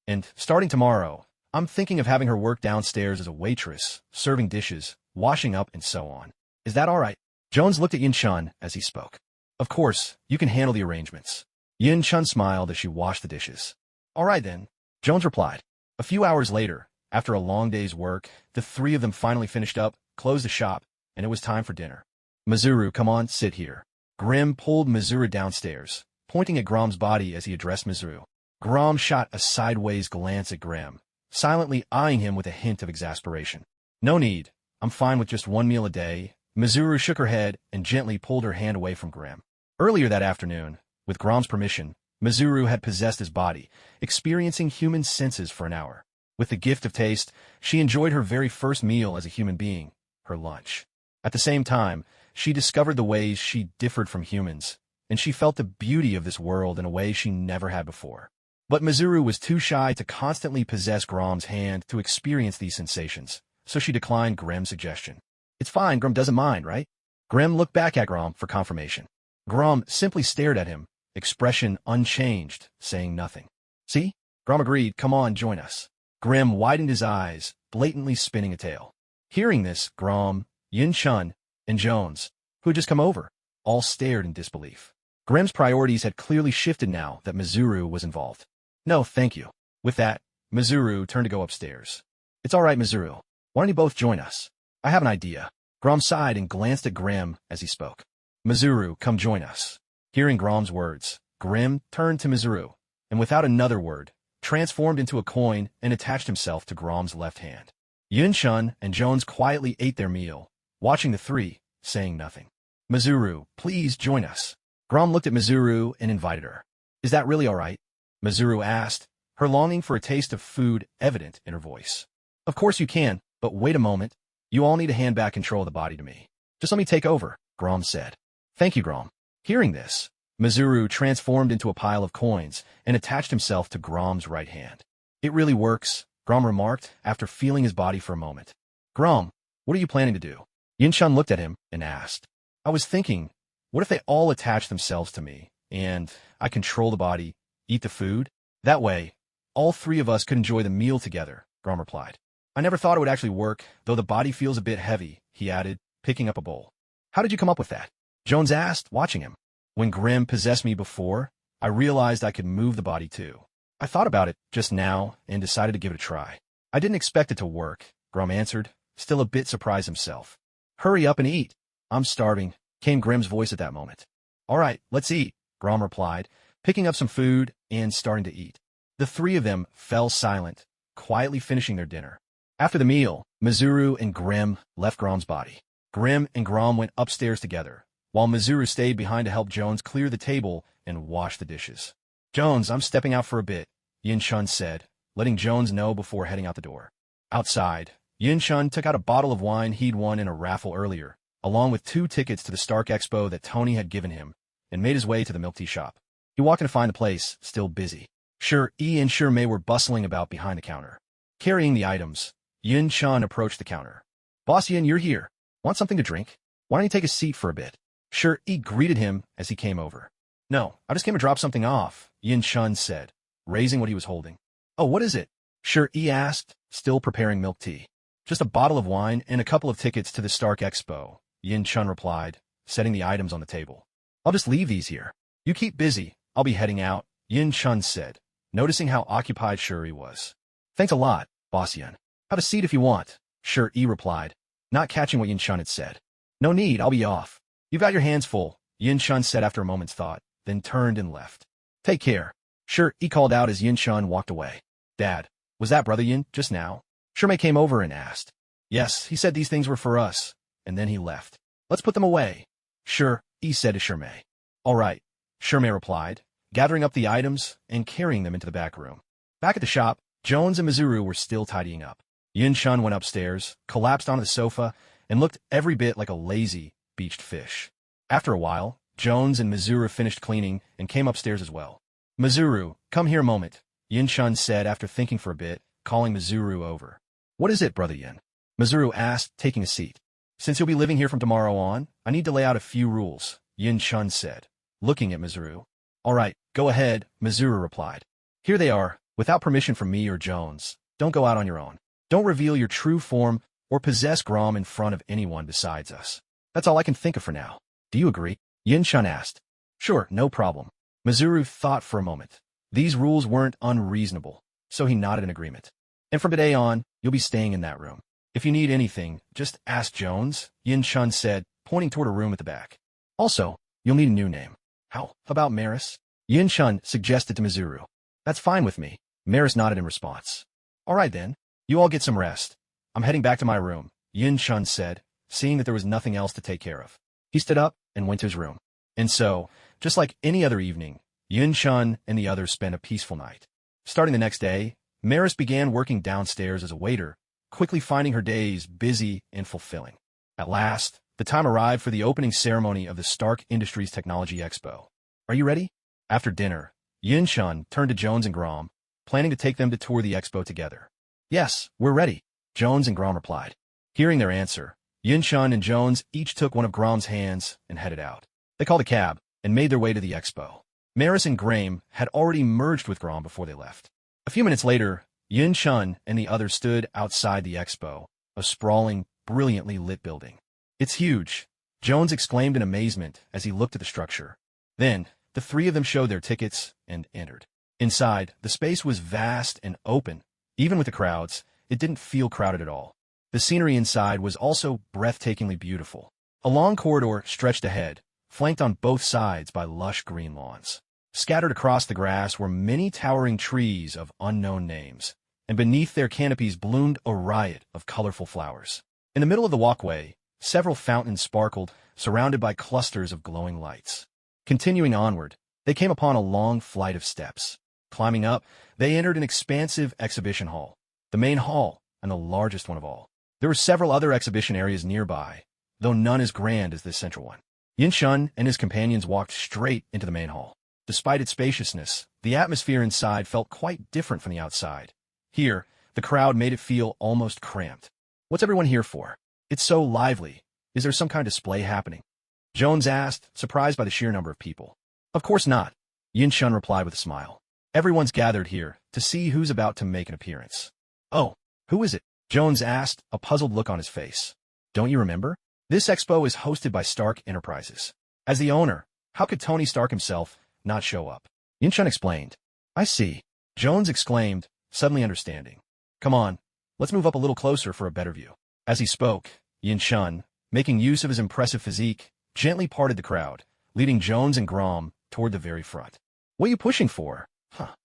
And, starting tomorrow, I'm thinking of having her work downstairs as a waitress, serving dishes, washing up, and so on. Is that all right? Jones looked at Yin-chun as he spoke. Of course, you can handle the arrangements. Yin-chun smiled as she washed the dishes. All right then, Jones replied. A few hours later, after a long day's work, the three of them finally finished up, closed the shop, and it was time for dinner. Mizuru, come on, sit here. Grim pulled Mizuru downstairs, pointing at Grom's body as he addressed Mizuru. Grom shot a sideways glance at Grim, silently eyeing him with a hint of exasperation. No need. I'm fine with just one meal a day. Mizuru shook her head and gently pulled her hand away from Grim. Earlier that afternoon, with Grom's permission, Mizuru had possessed his body, experiencing human senses for an hour. With the gift of taste, she enjoyed her very first meal as a human being, her lunch. At the same time, she discovered the ways she differed from humans, and she felt the beauty of this world in a way she never had before. But Mizuru was too shy to constantly possess Grom's hand to experience these sensations, so she declined Grim's suggestion. It's fine, Grom doesn't mind, right? Grim looked back at Grom for confirmation. Grom simply stared at him, expression unchanged, saying nothing. See? Grom agreed, come on, join us. Grim widened his eyes, blatantly spinning a tail. Hearing this, Grom, Yin-chun, and Jones, who had just come over, all stared in disbelief. Grim's priorities had clearly shifted now that Mizuru was involved. No, thank you. With that, Mizuru turned to go upstairs. It's all right, Mizuru. Why don't you both join us? I have an idea. Grom sighed and glanced at Grim as he spoke. Mizuru, come join us. Hearing Grom's words, Grim turned to Mizuru, and without another word, transformed into a coin and attached himself to Grom's left hand. Yin-chun and Jones quietly ate their meal, watching the three, saying nothing. Mizuru, please join us. Grom looked at Mizuru and invited her. Is that really all right? Mizuru asked, her longing for a taste of food evident in her voice. Of course you can, but wait a moment. You all need to hand back control of the body to me. Just let me take over, Grom said. Thank you, Grom. Hearing this, Mizuru transformed into a pile of coins and attached himself to Grom's right hand. It really works, Grom remarked after feeling his body for a moment. Grom, what are you planning to do? Yin-chun looked at him and asked. I was thinking, what if they all attach themselves to me, and I control the body, eat the food? That way, all three of us could enjoy the meal together, Grom replied. I never thought it would actually work, though the body feels a bit heavy, he added, picking up a bowl. How did you come up with that? Jones asked, watching him. When Grim possessed me before, I realized I could move the body too. I thought about it just now and decided to give it a try. I didn't expect it to work, Grom answered, still a bit surprised himself. Hurry up and eat. I'm starving, came Grim's voice at that moment. All right, let's eat, Grom replied, picking up some food and starting to eat. The three of them fell silent, quietly finishing their dinner. After the meal, Mizuru and Grim left Grom's body. Grim and Grom went upstairs together, while Mizuru stayed behind to help Jones clear the table and wash the dishes. Jones, I'm stepping out for a bit, Yin-chun said, letting Jones know before heading out the door. Outside, Yin-chun took out a bottle of wine he'd won in a raffle earlier, along with 2 tickets to the Stark Expo that Tony had given him, and made his way to the milk tea shop. He walked in to find the place still busy. Sure-E and Sure-Mei were bustling about behind the counter. Carrying the items, Yin-chun approached the counter. Boss Yin, you're here. Want something to drink? Why don't you take a seat for a bit? Sure-E greeted him as he came over. No, I just came to drop something off, Yin-chun said, raising what he was holding. Oh, what is it? Sure-E asked, still preparing milk tea. Just a bottle of wine and a couple of tickets to the Stark Expo, Yin-chun replied, setting the items on the table. I'll just leave these here. You keep busy. I'll be heading out, Yin-chun said, noticing how occupied Sure-E was. Thanks a lot, Boss Yin. Have a seat if you want, Sure-E replied, not catching what Yin-chun had said. No need, I'll be off. You've got your hands full, Yin-chun said after a moment's thought, then turned and left. Take care. Sure-E called out as Yin-chun walked away. Dad, was that Brother Yin just now? Sure-Mei came over and asked. Yes, he said these things were for us, and then he left. Let's put them away. Sure-E said to Sure-Mei. All right, Sure-Mei replied, gathering up the items and carrying them into the back room. Back at the shop, Jones and Mizuru were still tidying up. Yin-chun went upstairs, collapsed onto the sofa, and looked every bit like a lazy, beached fish. After a while, Jones and Mizuru finished cleaning and came upstairs as well. "Mizuru, come here a moment," Yin-chun said after thinking for a bit, calling Mizuru over. "What is it, Brother Yin?" Mizuru asked, taking a seat. "Since you'll be living here from tomorrow on, I need to lay out a few rules," Yin-chun said, looking at Mizuru. "All right, go ahead," Mizuru replied. "Here they are. Without permission from me or Jones, don't go out on your own. Don't reveal your true form or possess Grom in front of anyone besides us. That's all I can think of for now. Do you agree?" Yin-chun asked. "Sure, no problem." Mizuru thought for a moment. These rules weren't unreasonable, so he nodded in agreement. "And from today on, you'll be staying in that room. If you need anything, just ask Jones," Yin-chun said, pointing toward a room at the back. "Also, you'll need a new name." "How about Maris?" Yin-chun suggested to Mizuru. "That's fine with me," Maris nodded in response. "All right then, you all get some rest. I'm heading back to my room," Yin-chun said, seeing that there was nothing else to take care of. He stood up and went to his room. And so, just like any other evening, Yin-chun and the others spent a peaceful night. Starting the next day, Maris began working downstairs as a waiter, quickly finding her days busy and fulfilling. At last, the time arrived for the opening ceremony of the Stark Industries Technology Expo. "Are you ready?" After dinner, Yin-chun turned to Jones and Grom, planning to take them to tour the expo together. "Yes, we're ready," Jones and Grom replied. Hearing their answer, Yin-chun and Jones each took one of Grom's hands and headed out. They called a cab and made their way to the expo. Maris and Graham had already merged with Grom before they left. A few minutes later, Yin-chun and the others stood outside the expo, a sprawling, brilliantly lit building. "It's huge," Jones exclaimed in amazement as he looked at the structure. Then, the three of them showed their tickets and entered. Inside, the space was vast and open. Even with the crowds, it didn't feel crowded at all. The scenery inside was also breathtakingly beautiful. A long corridor stretched ahead, flanked on both sides by lush green lawns. Scattered across the grass were many towering trees of unknown names, and beneath their canopies bloomed a riot of colorful flowers. In the middle of the walkway, several fountains sparkled, surrounded by clusters of glowing lights. Continuing onward, they came upon a long flight of steps. Climbing up, they entered an expansive exhibition hall, the main hall and the largest one of all. There were several other exhibition areas nearby, though none as grand as this central one. Yin-chun and his companions walked straight into the main hall. Despite its spaciousness, the atmosphere inside felt quite different from the outside. Here, the crowd made it feel almost cramped. "What's everyone here for? It's so lively. Is there some kind of display happening?" Jones asked, surprised by the sheer number of people. "Of course not," Yin-chun replied with a smile. "Everyone's gathered here to see who's about to make an appearance." "Oh, who is it?" Jones asked, a puzzled look on his face. "Don't you remember? This expo is hosted by Stark Enterprises. As the owner, how could Tony Stark himself not show up?" Yin-chun explained. "I see," Jones exclaimed, suddenly understanding. "Come on, let's move up a little closer for a better view." As he spoke, Yin-chun, making use of his impressive physique, gently parted the crowd, leading Jones and Grom toward the very front. "What are you pushing for?" "Huh."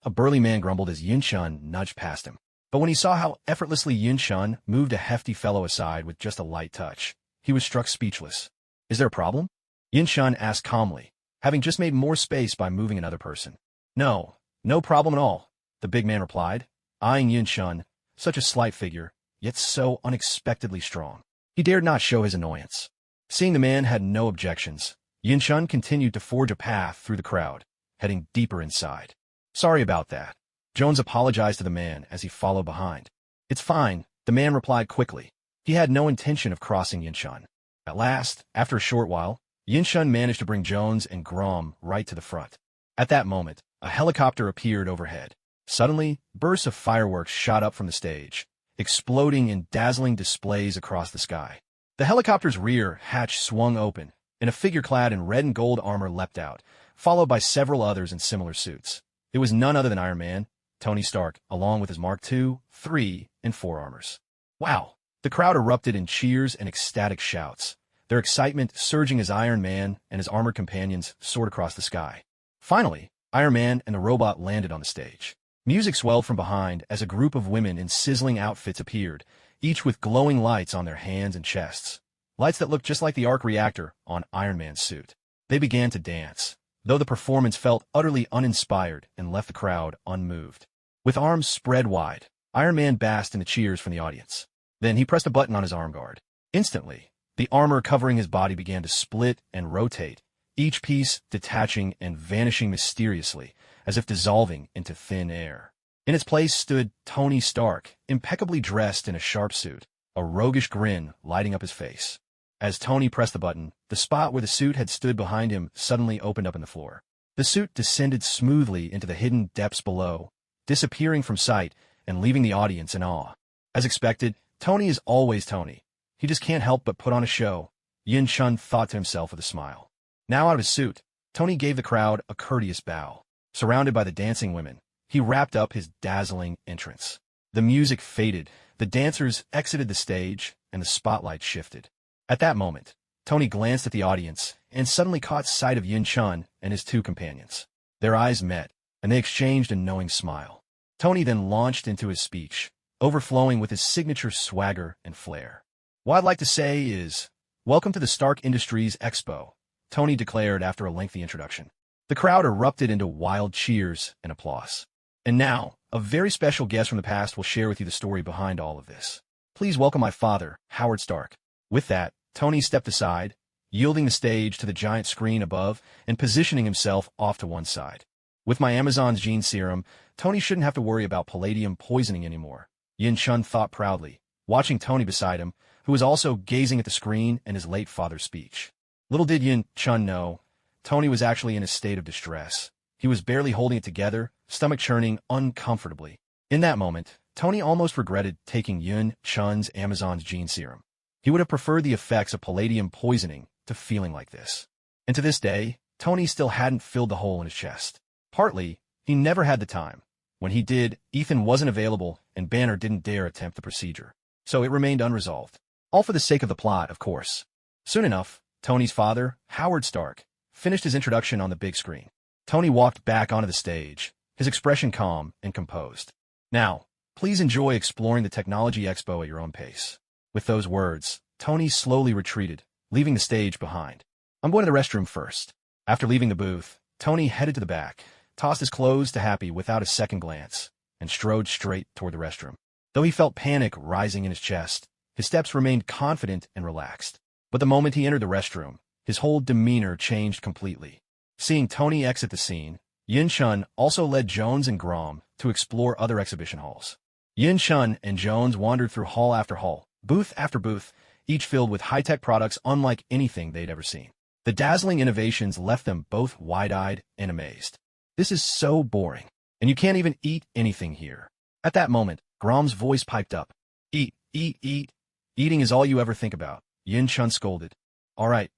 A burly man grumbled as Yin-chun nudged past him. But when he saw how effortlessly Yin-chun moved a hefty fellow aside with just a light touch, he was struck speechless. "Is there a problem?" Yin-chun asked calmly, having just made more space by moving another person. "No, no problem at all," the big man replied, eyeing Yin-chun, such a slight figure, yet so unexpectedly strong. He dared not show his annoyance. Seeing the man had no objections, Yin-chun continued to forge a path through the crowd, heading deeper inside. "Sorry about that." Jones apologized to the man as he followed behind. "It's fine," the man replied quickly. He had no intention of crossing Yin-chun. At last, after a short while, Yin-chun managed to bring Jones and Grom right to the front. At that moment, a helicopter appeared overhead. Suddenly, bursts of fireworks shot up from the stage, exploding in dazzling displays across the sky. The helicopter's rear hatch swung open, and a figure clad in red and gold armor leapt out, followed by several others in similar suits. It was none other than Iron Man, Tony Stark, along with his Mark II, III, and IV armors. "Wow!" The crowd erupted in cheers and ecstatic shouts, their excitement surging as Iron Man and his armored companions soared across the sky. Finally, Iron Man and the robot landed on the stage. Music swelled from behind as a group of women in sizzling outfits appeared, each with glowing lights on their hands and chests. Lights that looked just like the arc reactor on Iron Man's suit. They began to dance, though the performance felt utterly uninspired and left the crowd unmoved. With arms spread wide, Iron Man basked in the cheers from the audience. Then he pressed a button on his arm guard. Instantly, the armor covering his body began to split and rotate, each piece detaching and vanishing mysteriously, as if dissolving into thin air. In its place stood Tony Stark, impeccably dressed in a sharp suit, a roguish grin lighting up his face. As Tony pressed the button, the spot where the suit had stood behind him suddenly opened up in the floor. The suit descended smoothly into the hidden depths below, disappearing from sight and leaving the audience in awe. As expected, Tony is always Tony. He just can't help but put on a show, Yin Chun thought to himself with a smile. Now out of his suit, Tony gave the crowd a courteous bow. Surrounded by the dancing women, he wrapped up his dazzling entrance. The music faded, the dancers exited the stage, and the spotlight shifted. At that moment, Tony glanced at the audience and suddenly caught sight of Yin Chun and his two companions. Their eyes met, and they exchanged a knowing smile. Tony then launched into his speech, overflowing with his signature swagger and flair. What I'd like to say is, welcome to the Stark Industries Expo, Tony declared after a lengthy introduction. The crowd erupted into wild cheers and applause. And now, a very special guest from the past will share with you the story behind all of this. Please welcome my father, Howard Stark. With that, Tony stepped aside, yielding the stage to the giant screen above and positioning himself off to one side. With my Amazon's gene serum, Tony shouldn't have to worry about palladium poisoning anymore, Yin Chun thought proudly, watching Tony beside him, who was also gazing at the screen and his late father's speech. Little did Yin Chun know, Tony was actually in a state of distress. He was barely holding it together, stomach churning uncomfortably. In that moment, Tony almost regretted taking Yin Chun's Amazon's gene serum. He would have preferred the effects of palladium poisoning to feeling like this. And to this day, Tony still hadn't filled the hole in his chest. Partly, he never had the time. When he did, Ethan wasn't available and Banner didn't dare attempt the procedure. So it remained unresolved. All for the sake of the plot, of course. Soon enough, Tony's father, Howard Stark, finished his introduction on the big screen. Tony walked back onto the stage, his expression calm and composed. Now, please enjoy exploring the Technology Expo at your own pace. With those words, Tony slowly retreated, leaving the stage behind. I'm going to the restroom first. After leaving the booth, Tony headed to the back, tossed his clothes to Happy without a second glance, and strode straight toward the restroom. Though he felt panic rising in his chest, his steps remained confident and relaxed. But the moment he entered the restroom, his whole demeanor changed completely. Seeing Tony exit the scene, Yin Chun also led Jones and Grom to explore other exhibition halls. Yin Chun and Jones wandered through hall after hall, booth after booth, each filled with high-tech products unlike anything they'd ever seen. The dazzling innovations left them both wide-eyed and amazed. This is so boring, and you can't even eat anything here. At that moment, Grom's voice piped up. Eat, eat, eat. Eating is all you ever think about, Yin Chun scolded. All right,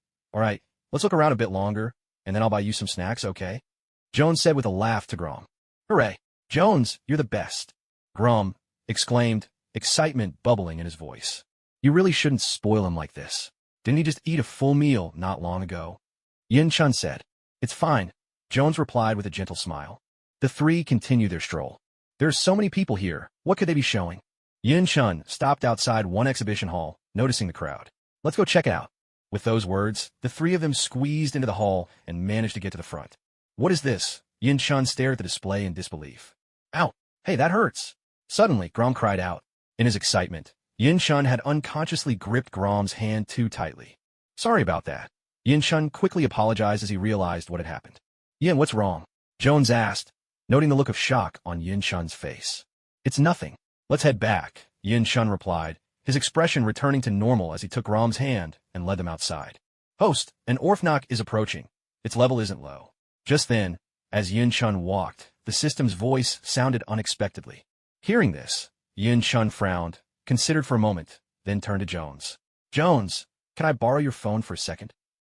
let's look around a bit longer, and then I'll buy you some snacks, okay? Jones said with a laugh to Grom. Hooray! Jones, you're the best! Grom exclaimed, excitement bubbling in his voice. You really shouldn't spoil him like this. Didn't he just eat a full meal not long ago? Yin Chun said. It's fine, Jones replied with a gentle smile. The three continued their stroll. There's so many people here, what could they be showing? Yin Chun stopped outside one exhibition hall, noticing the crowd. Let's go check it out. With those words, the three of them squeezed into the hall and managed to get to the front. What is this? Yin Chun stared at the display in disbelief. Ow! Hey, that hurts! Suddenly, Grom cried out. In his excitement, Yin Chun had unconsciously gripped Grom's hand too tightly. Sorry about that. Yin Chun quickly apologized as he realized what had happened. Yin, what's wrong? Jones asked, noting the look of shock on Yin Chun's face. It's nothing. Let's head back, Yin Chun replied, his expression returning to normal as he took Grom's hand and led them outside. Host, an Orphnok is approaching. Its level isn't low. Just then, as Yin Chun walked, the system's voice sounded unexpectedly. Hearing this, Yin Chun frowned, considered for a moment, then turned to Jones. Jones, can I borrow your phone for a second?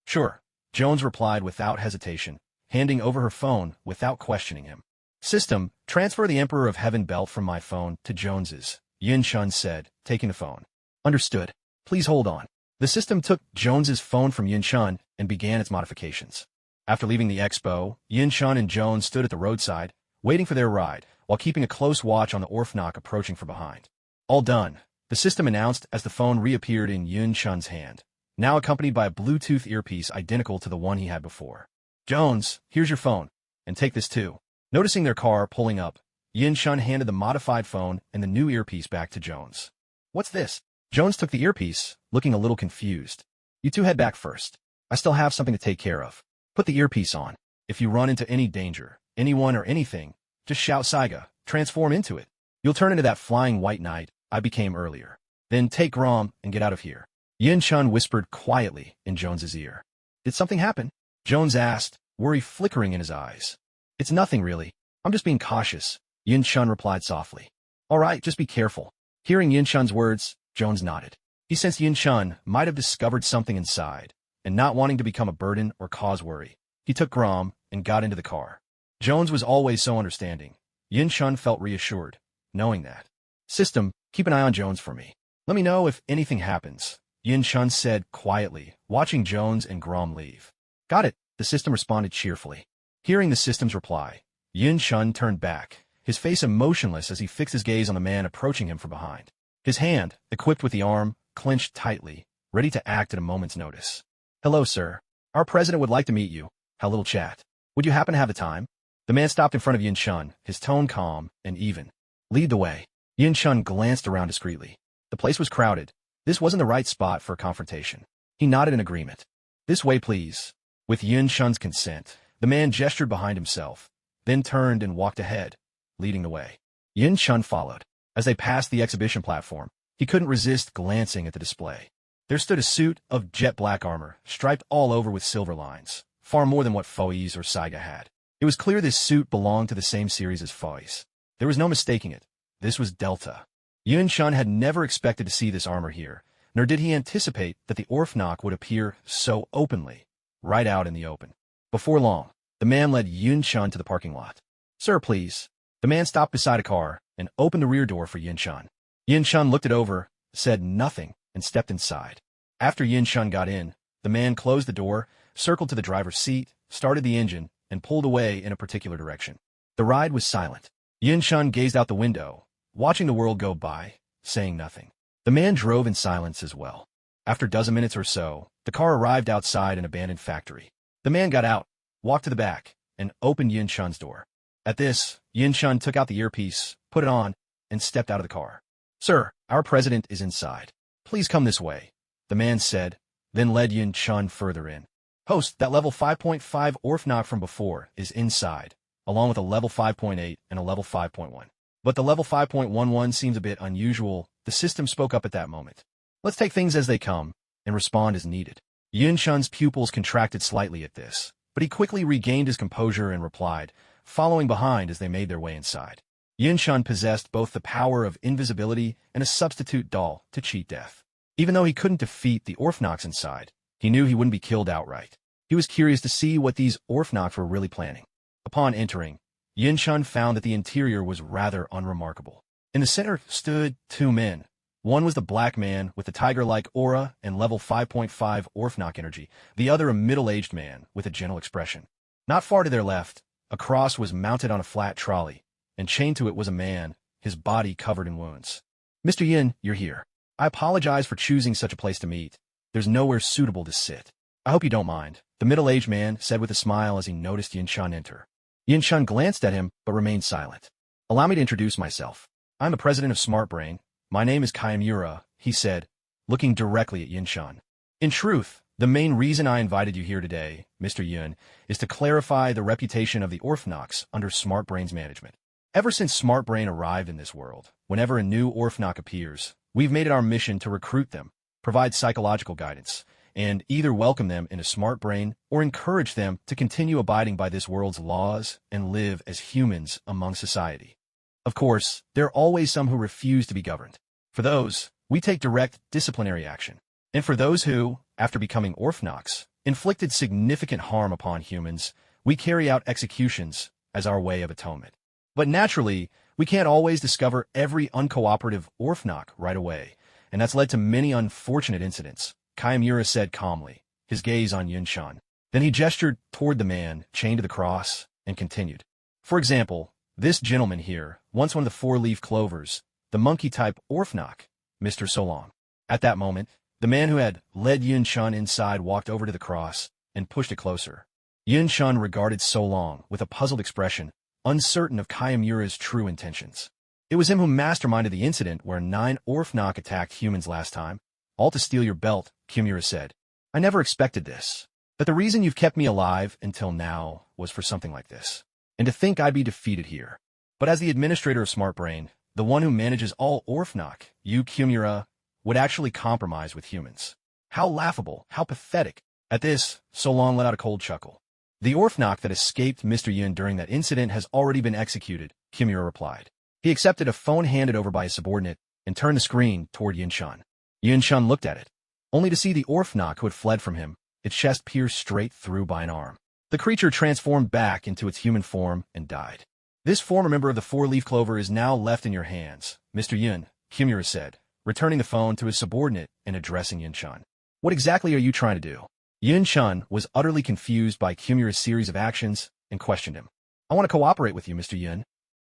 Sure, Jones replied without hesitation, handing over her phone without questioning him. System, transfer the Emperor of Heaven belt from my phone to Jones's, Yin Chun said, taking the phone. Understood. Please hold on. The system took Jones's phone from Yin Chun and began its modifications. After leaving the expo, Yin Chun and Jones stood at the roadside, waiting for their ride, while keeping a close watch on the Orphnok approaching from behind. All done, the system announced as the phone reappeared in Yin Chun's hand, now accompanied by a Bluetooth earpiece identical to the one he had before. Jones, here's your phone. And take this too. Noticing their car pulling up, Yin Shun handed the modified phone and the new earpiece back to Jones. What's this? Jones took the earpiece, looking a little confused. You two head back first. I still have something to take care of. Put the earpiece on. If you run into any danger, anyone or anything, just shout Saiga, transform into it. You'll turn into that flying white knight I became earlier. Then take Grom and get out of here. Yin Shun whispered quietly in Jones's ear. Did something happen? Jones asked, worry flickering in his eyes. It's nothing really. I'm just being cautious, Yin Shun replied softly. All right, just be careful. Hearing Yin Shun's words, Jones nodded. He sensed Yin Shun might have discovered something inside, and not wanting to become a burden or cause worry, he took Grom and got into the car. Jones was always so understanding. Yin Shun felt reassured, knowing that. System, keep an eye on Jones for me. Let me know if anything happens, Yin Shun said quietly, watching Jones and Grom leave. Got it, the system responded cheerfully. Hearing the system's reply, Yin Shun turned back, his face emotionless as he fixed his gaze on the man approaching him from behind. His hand, equipped with the arm, clenched tightly, ready to act at a moment's notice. Hello, sir. Our president would like to meet you. Have a little chat. Would you happen to have the time? The man stopped in front of Yin Shun, his tone calm and even. Lead the way. Yin Shun glanced around discreetly. The place was crowded. This wasn't the right spot for a confrontation. He nodded in agreement. This way, please. With Yin Shun's consent, the man gestured behind himself, then turned and walked ahead, leading the way. Yin Shun followed. As they passed the exhibition platform, he couldn't resist glancing at the display. There stood a suit of jet black armor, striped all over with silver lines, far more than what Foi's or Saiga had. It was clear this suit belonged to the same series as Foi's. There was no mistaking it. This was Delta. Yin Shun had never expected to see this armor here, nor did he anticipate that the Orphnok would appear so openly, right out in the open. Before long, the man led Yin Shun to the parking lot. Sir, please. The man stopped beside a car and opened the rear door for Yin Shun. Yin Shun looked it over, said nothing, and stepped inside. After Yin Shun got in, the man closed the door, circled to the driver's seat, started the engine, and pulled away in a particular direction. The ride was silent. Yin Shun gazed out the window, watching the world go by, saying nothing. The man drove in silence as well. After a dozen minutes or so, the car arrived outside an abandoned factory. The man got out, walked to the back, and opened Yin Shun's door. At this, Yin Shun took out the earpiece, put it on, and stepped out of the car. Sir, our president is inside. Please come this way, the man said, then led Yin Shun further in. Host, that level 5.5 Orphnok from before is inside, along with a level 5.8 and a level 5.1. But the level 5.11 seems a bit unusual, the system spoke up at that moment. Let's take things as they come, and respond as needed. Yin Shun's pupils contracted slightly at this, but he quickly regained his composure and replied, following behind as they made their way inside. Yin Shun possessed both the power of invisibility and a substitute doll to cheat death. Even though he couldn't defeat the Orphnoks inside, he knew he wouldn't be killed outright. He was curious to see what these Orphnoks were really planning. Upon entering, Yin Shun found that the interior was rather unremarkable. In the center stood two men. One was the black man with the tiger-like aura and level 5.5 Orphnok energy, the other a middle-aged man with a gentle expression. Not far to their left, a cross was mounted on a flat trolley, and chained to it was a man, his body covered in wounds. Mr. Yin, you're here. I apologize for choosing such a place to meet. There's nowhere suitable to sit. I hope you don't mind, the middle-aged man said with a smile as he noticed Yin Shun enter. Yin Shun glanced at him, but remained silent. Allow me to introduce myself. I'm the president of Smart Brain. My name is Kamen, he said, looking directly at Yin Shun. In truth, the main reason I invited you here today, Mr. Yun, is to clarify the reputation of the Orphnoks under Smart Brain's management. Ever since Smart Brain arrived in this world, whenever a new Orphnok appears, we've made it our mission to recruit them, provide psychological guidance, and either welcome them into Smart Brain or encourage them to continue abiding by this world's laws and live as humans among society. Of course, there are always some who refuse to be governed. For those, we take direct disciplinary action. And for those who, after becoming Orphnoks, inflicted significant harm upon humans, we carry out executions as our way of atonement. But naturally, we can't always discover every uncooperative Orphnok right away, and that's led to many unfortunate incidents, Kaimura said calmly, his gaze on Yin Shun. Then he gestured toward the man chained to the cross and continued. For example, this gentleman here, once one of the four-leaf clovers, the monkey-type Orphnok, Mr. Solong. At that moment, the man who had led Yin Shun inside walked over to the cross and pushed it closer. Yun-shun regarded So Long with a puzzled expression, uncertain of Kayamura's true intentions. It was him who masterminded the incident where 9 Orphnok attacked humans last time. All to steal your belt, Kimura said. I never expected this. But the reason you've kept me alive until now was for something like this. And to think I'd be defeated here. But as the administrator of Smart Brain, the one who manages all Orphnok, you, Kimura, would actually compromise with humans. How laughable, how pathetic. At this, So Long let out a cold chuckle. The Orphnok that escaped Mr. Yun during that incident has already been executed, Kimura replied. He accepted a phone handed over by his subordinate and turned the screen toward Yun-shun. Yun-shun looked at it, only to see the Orphnok who had fled from him, its chest pierced straight through by an arm. The creature transformed back into its human form and died. This former member of the four-leaf clover is now left in your hands, Mr. Yun, Kimura said, returning the phone to his subordinate and addressing Yun-shun. What exactly are you trying to do? Yun-shun was utterly confused by Kimura's series of actions and questioned him. I want to cooperate with you, Mr. Yun,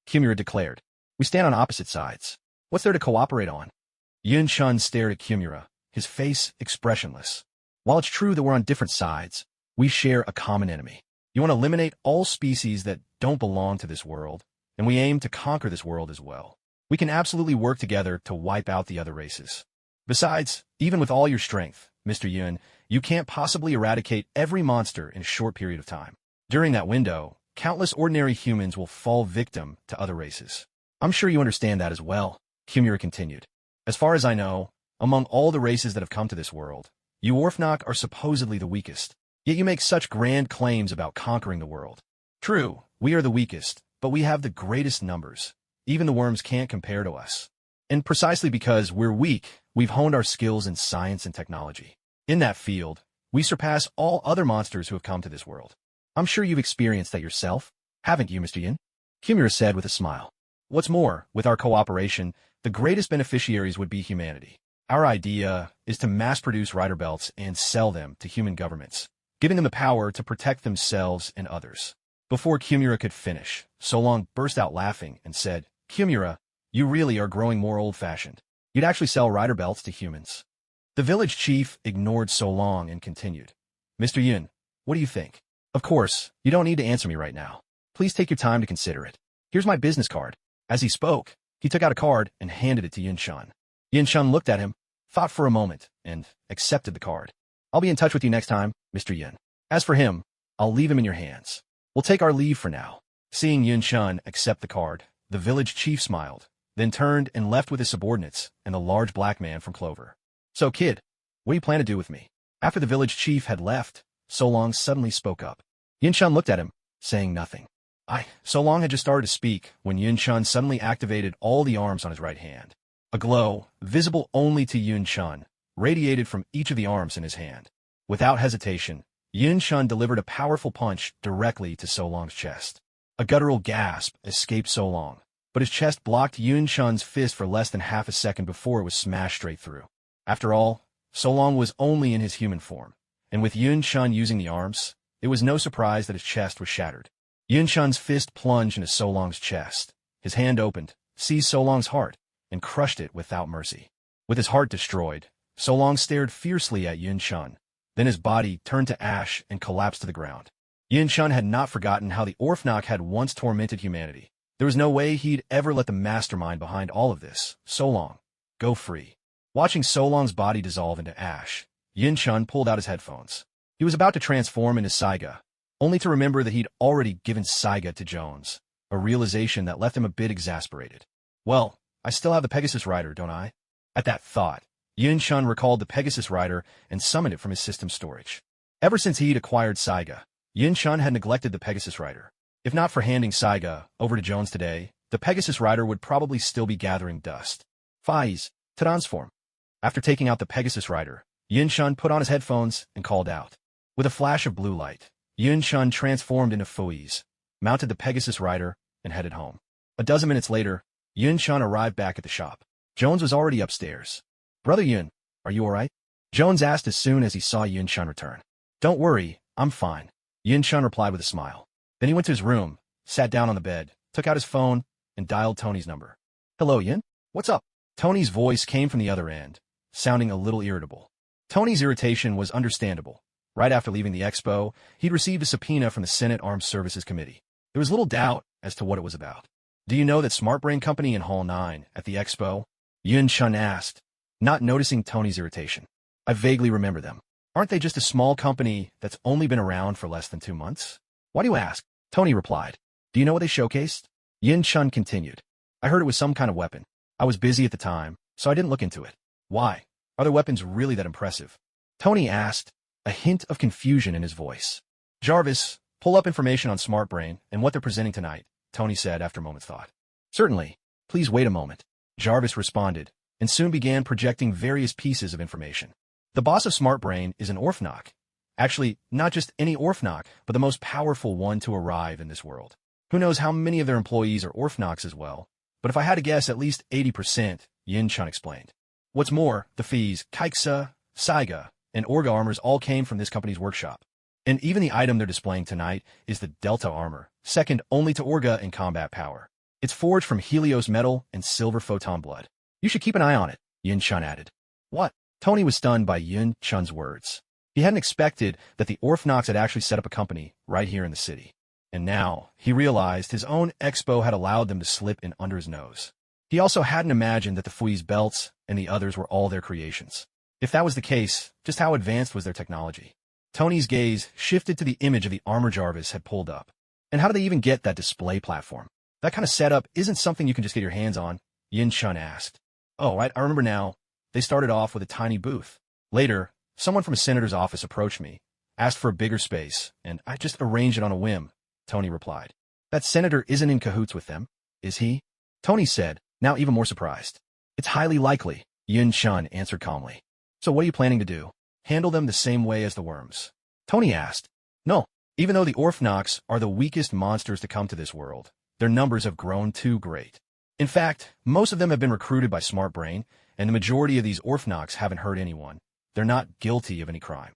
Kimura declared. We stand on opposite sides. What's there to cooperate on? Yun-shun stared at Kimura, his face expressionless. While it's true that we're on different sides, we share a common enemy. You want to eliminate all species that don't belong to this world, and we aim to conquer this world as well. We can absolutely work together to wipe out the other races. Besides, even with all your strength, Mr. Yun, you can't possibly eradicate every monster in a short period of time. During that window, countless ordinary humans will fall victim to other races. I'm sure you understand that as well, Kimura continued. As far as I know, among all the races that have come to this world, you Orphnok are supposedly the weakest, yet you make such grand claims about conquering the world. True, we are the weakest, but we have the greatest numbers. Even the worms can't compare to us. And precisely because we're weak, we've honed our skills in science and technology. In that field, we surpass all other monsters who have come to this world. I'm sure you've experienced that yourself, haven't you, Mr. Yin? Kimura said with a smile. What's more, with our cooperation, the greatest beneficiaries would be humanity. Our idea is to mass-produce rider belts and sell them to human governments, giving them the power to protect themselves and others. Before Kimura could finish, So Long burst out laughing and said, Kimura, you really are growing more old-fashioned. You'd actually sell rider belts to humans. The village chief ignored So Long and continued. Mr. Yun, what do you think? Of course, you don't need to answer me right now. Please take your time to consider it. Here's my business card. As he spoke, he took out a card and handed it to Yun-shun. Yun-shun looked at him, thought for a moment, and accepted the card. I'll be in touch with you next time, Mr. Yun. As for him, I'll leave him in your hands. We'll take our leave for now. Seeing Yun-shun accept the card, the village chief smiled, then turned and left with his subordinates and the large black man from Clover. So, kid, what do you plan to do with me? After the village chief had left, So Long suddenly spoke up. Yun-shun looked at him, saying nothing. So Long had just started to speak when Yun-shun suddenly activated all the arms on his right hand. A glow, visible only to Yun-shun, radiated from each of the arms in his hand. Without hesitation, Yun-shun delivered a powerful punch directly to So Long's chest. A guttural gasp escaped So Long, but his chest blocked Yun-shun's fist for less than half a second before it was smashed straight through. After all, So Long was only in his human form, and with Yun-shun using the arms, it was no surprise that his chest was shattered. Yun-shun's fist plunged into So Long's chest. His hand opened, seized So Long's heart, and crushed it without mercy. With his heart destroyed, So Long stared fiercely at Yun-shun. Then his body turned to ash and collapsed to the ground. Yun-shun had not forgotten how the Orphnok had once tormented humanity. There was no way he'd ever let the mastermind behind all of this, So Long, go free. Watching So Long's body dissolve into ash, Yun-shun pulled out his headphones. He was about to transform into Saiga, only to remember that he'd already given Saiga to Jones, a realization that left him a bit exasperated. Well, I still have the Pegasus Rider, don't I? At that thought, Yun-shun recalled the Pegasus Rider and summoned it from his system storage. Ever since he'd acquired Saiga, Yun-shun had neglected the Pegasus Rider. If not for handing Saiga over to Jones today, the Pegasus Rider would probably still be gathering dust. Faiz, transform. After taking out the Pegasus Rider, Yun-shun put on his headphones and called out. With a flash of blue light, Yun-shun transformed into Faiz, mounted the Pegasus Rider, and headed home. A dozen minutes later, Yun-shun arrived back at the shop. Jones was already upstairs. Brother Yun, are you all right? Jones asked as soon as he saw Yun-shun return. Don't worry, I'm fine, Yun-shun replied with a smile. Then he went to his room, sat down on the bed, took out his phone, and dialed Tony's number. Hello, Yun? What's up? Tony's voice came from the other end, sounding a little irritable. Tony's irritation was understandable, Right after leaving the expo, he'd received a subpoena from the Senate Armed Services Committee. There was little doubt as to what it was about. Do you know that Smart Brain Company in Hall 9 at the expo? Yun Chun asked, not noticing Tony's irritation. I vaguely remember them. Aren't they just a small company that's only been around for less than 2 months? Why do you ask? Tony replied. Do you know what they showcased? Yin Chun continued. I heard it was some kind of weapon. I was busy at the time, so I didn't look into it. Why? Are their weapons really that impressive? Tony asked, a hint of confusion in his voice. Jarvis, pull up information on Smart Brain and what they're presenting tonight, Tony said after a moment's thought. Certainly. Please wait a moment. Jarvis responded, and soon began projecting various pieces of information. The boss of Smart Brain is an Orphnok. Actually, not just any Orphnok, but the most powerful one to arrive in this world. Who knows how many of their employees are Orphnoks as well, but if I had to guess, at least 80%, Yin Chun explained. What's more, the fees, Kaiksa, Saiga, and Orga armors all came from this company's workshop. And even the item they're displaying tonight is the Delta armor, second only to Orga in combat power. It's forged from Helios metal and silver photon blood. You should keep an eye on it, Yin Chun added. What? Tony was stunned by Yin Chun's words. He hadn't expected that the Orphnoks had actually set up a company right here in the city. And now, he realized his own expo had allowed them to slip in under his nose. He also hadn't imagined that the Fui's belts and the others were all their creations. If that was the case, just how advanced was their technology? Tony's gaze shifted to the image of the armor Jarvis had pulled up. And how did they even get that display platform? That kind of setup isn't something you can just get your hands on, Yin Chun asked. Oh, right, I remember now. They started off with a tiny booth. Later, someone from a senator's office approached me, asked for a bigger space, and I just arranged it on a whim, Tony replied. That senator isn't in cahoots with them, is he? Tony said, now even more surprised. It's highly likely, Yin Chun answered calmly. So what are you planning to do? Handle them the same way as the worms? Tony asked. No, even though the Orphnoks are the weakest monsters to come to this world, their numbers have grown too great. In fact, most of them have been recruited by Smart Brain, and the majority of these Orphnoks haven't hurt anyone. They're not guilty of any crime.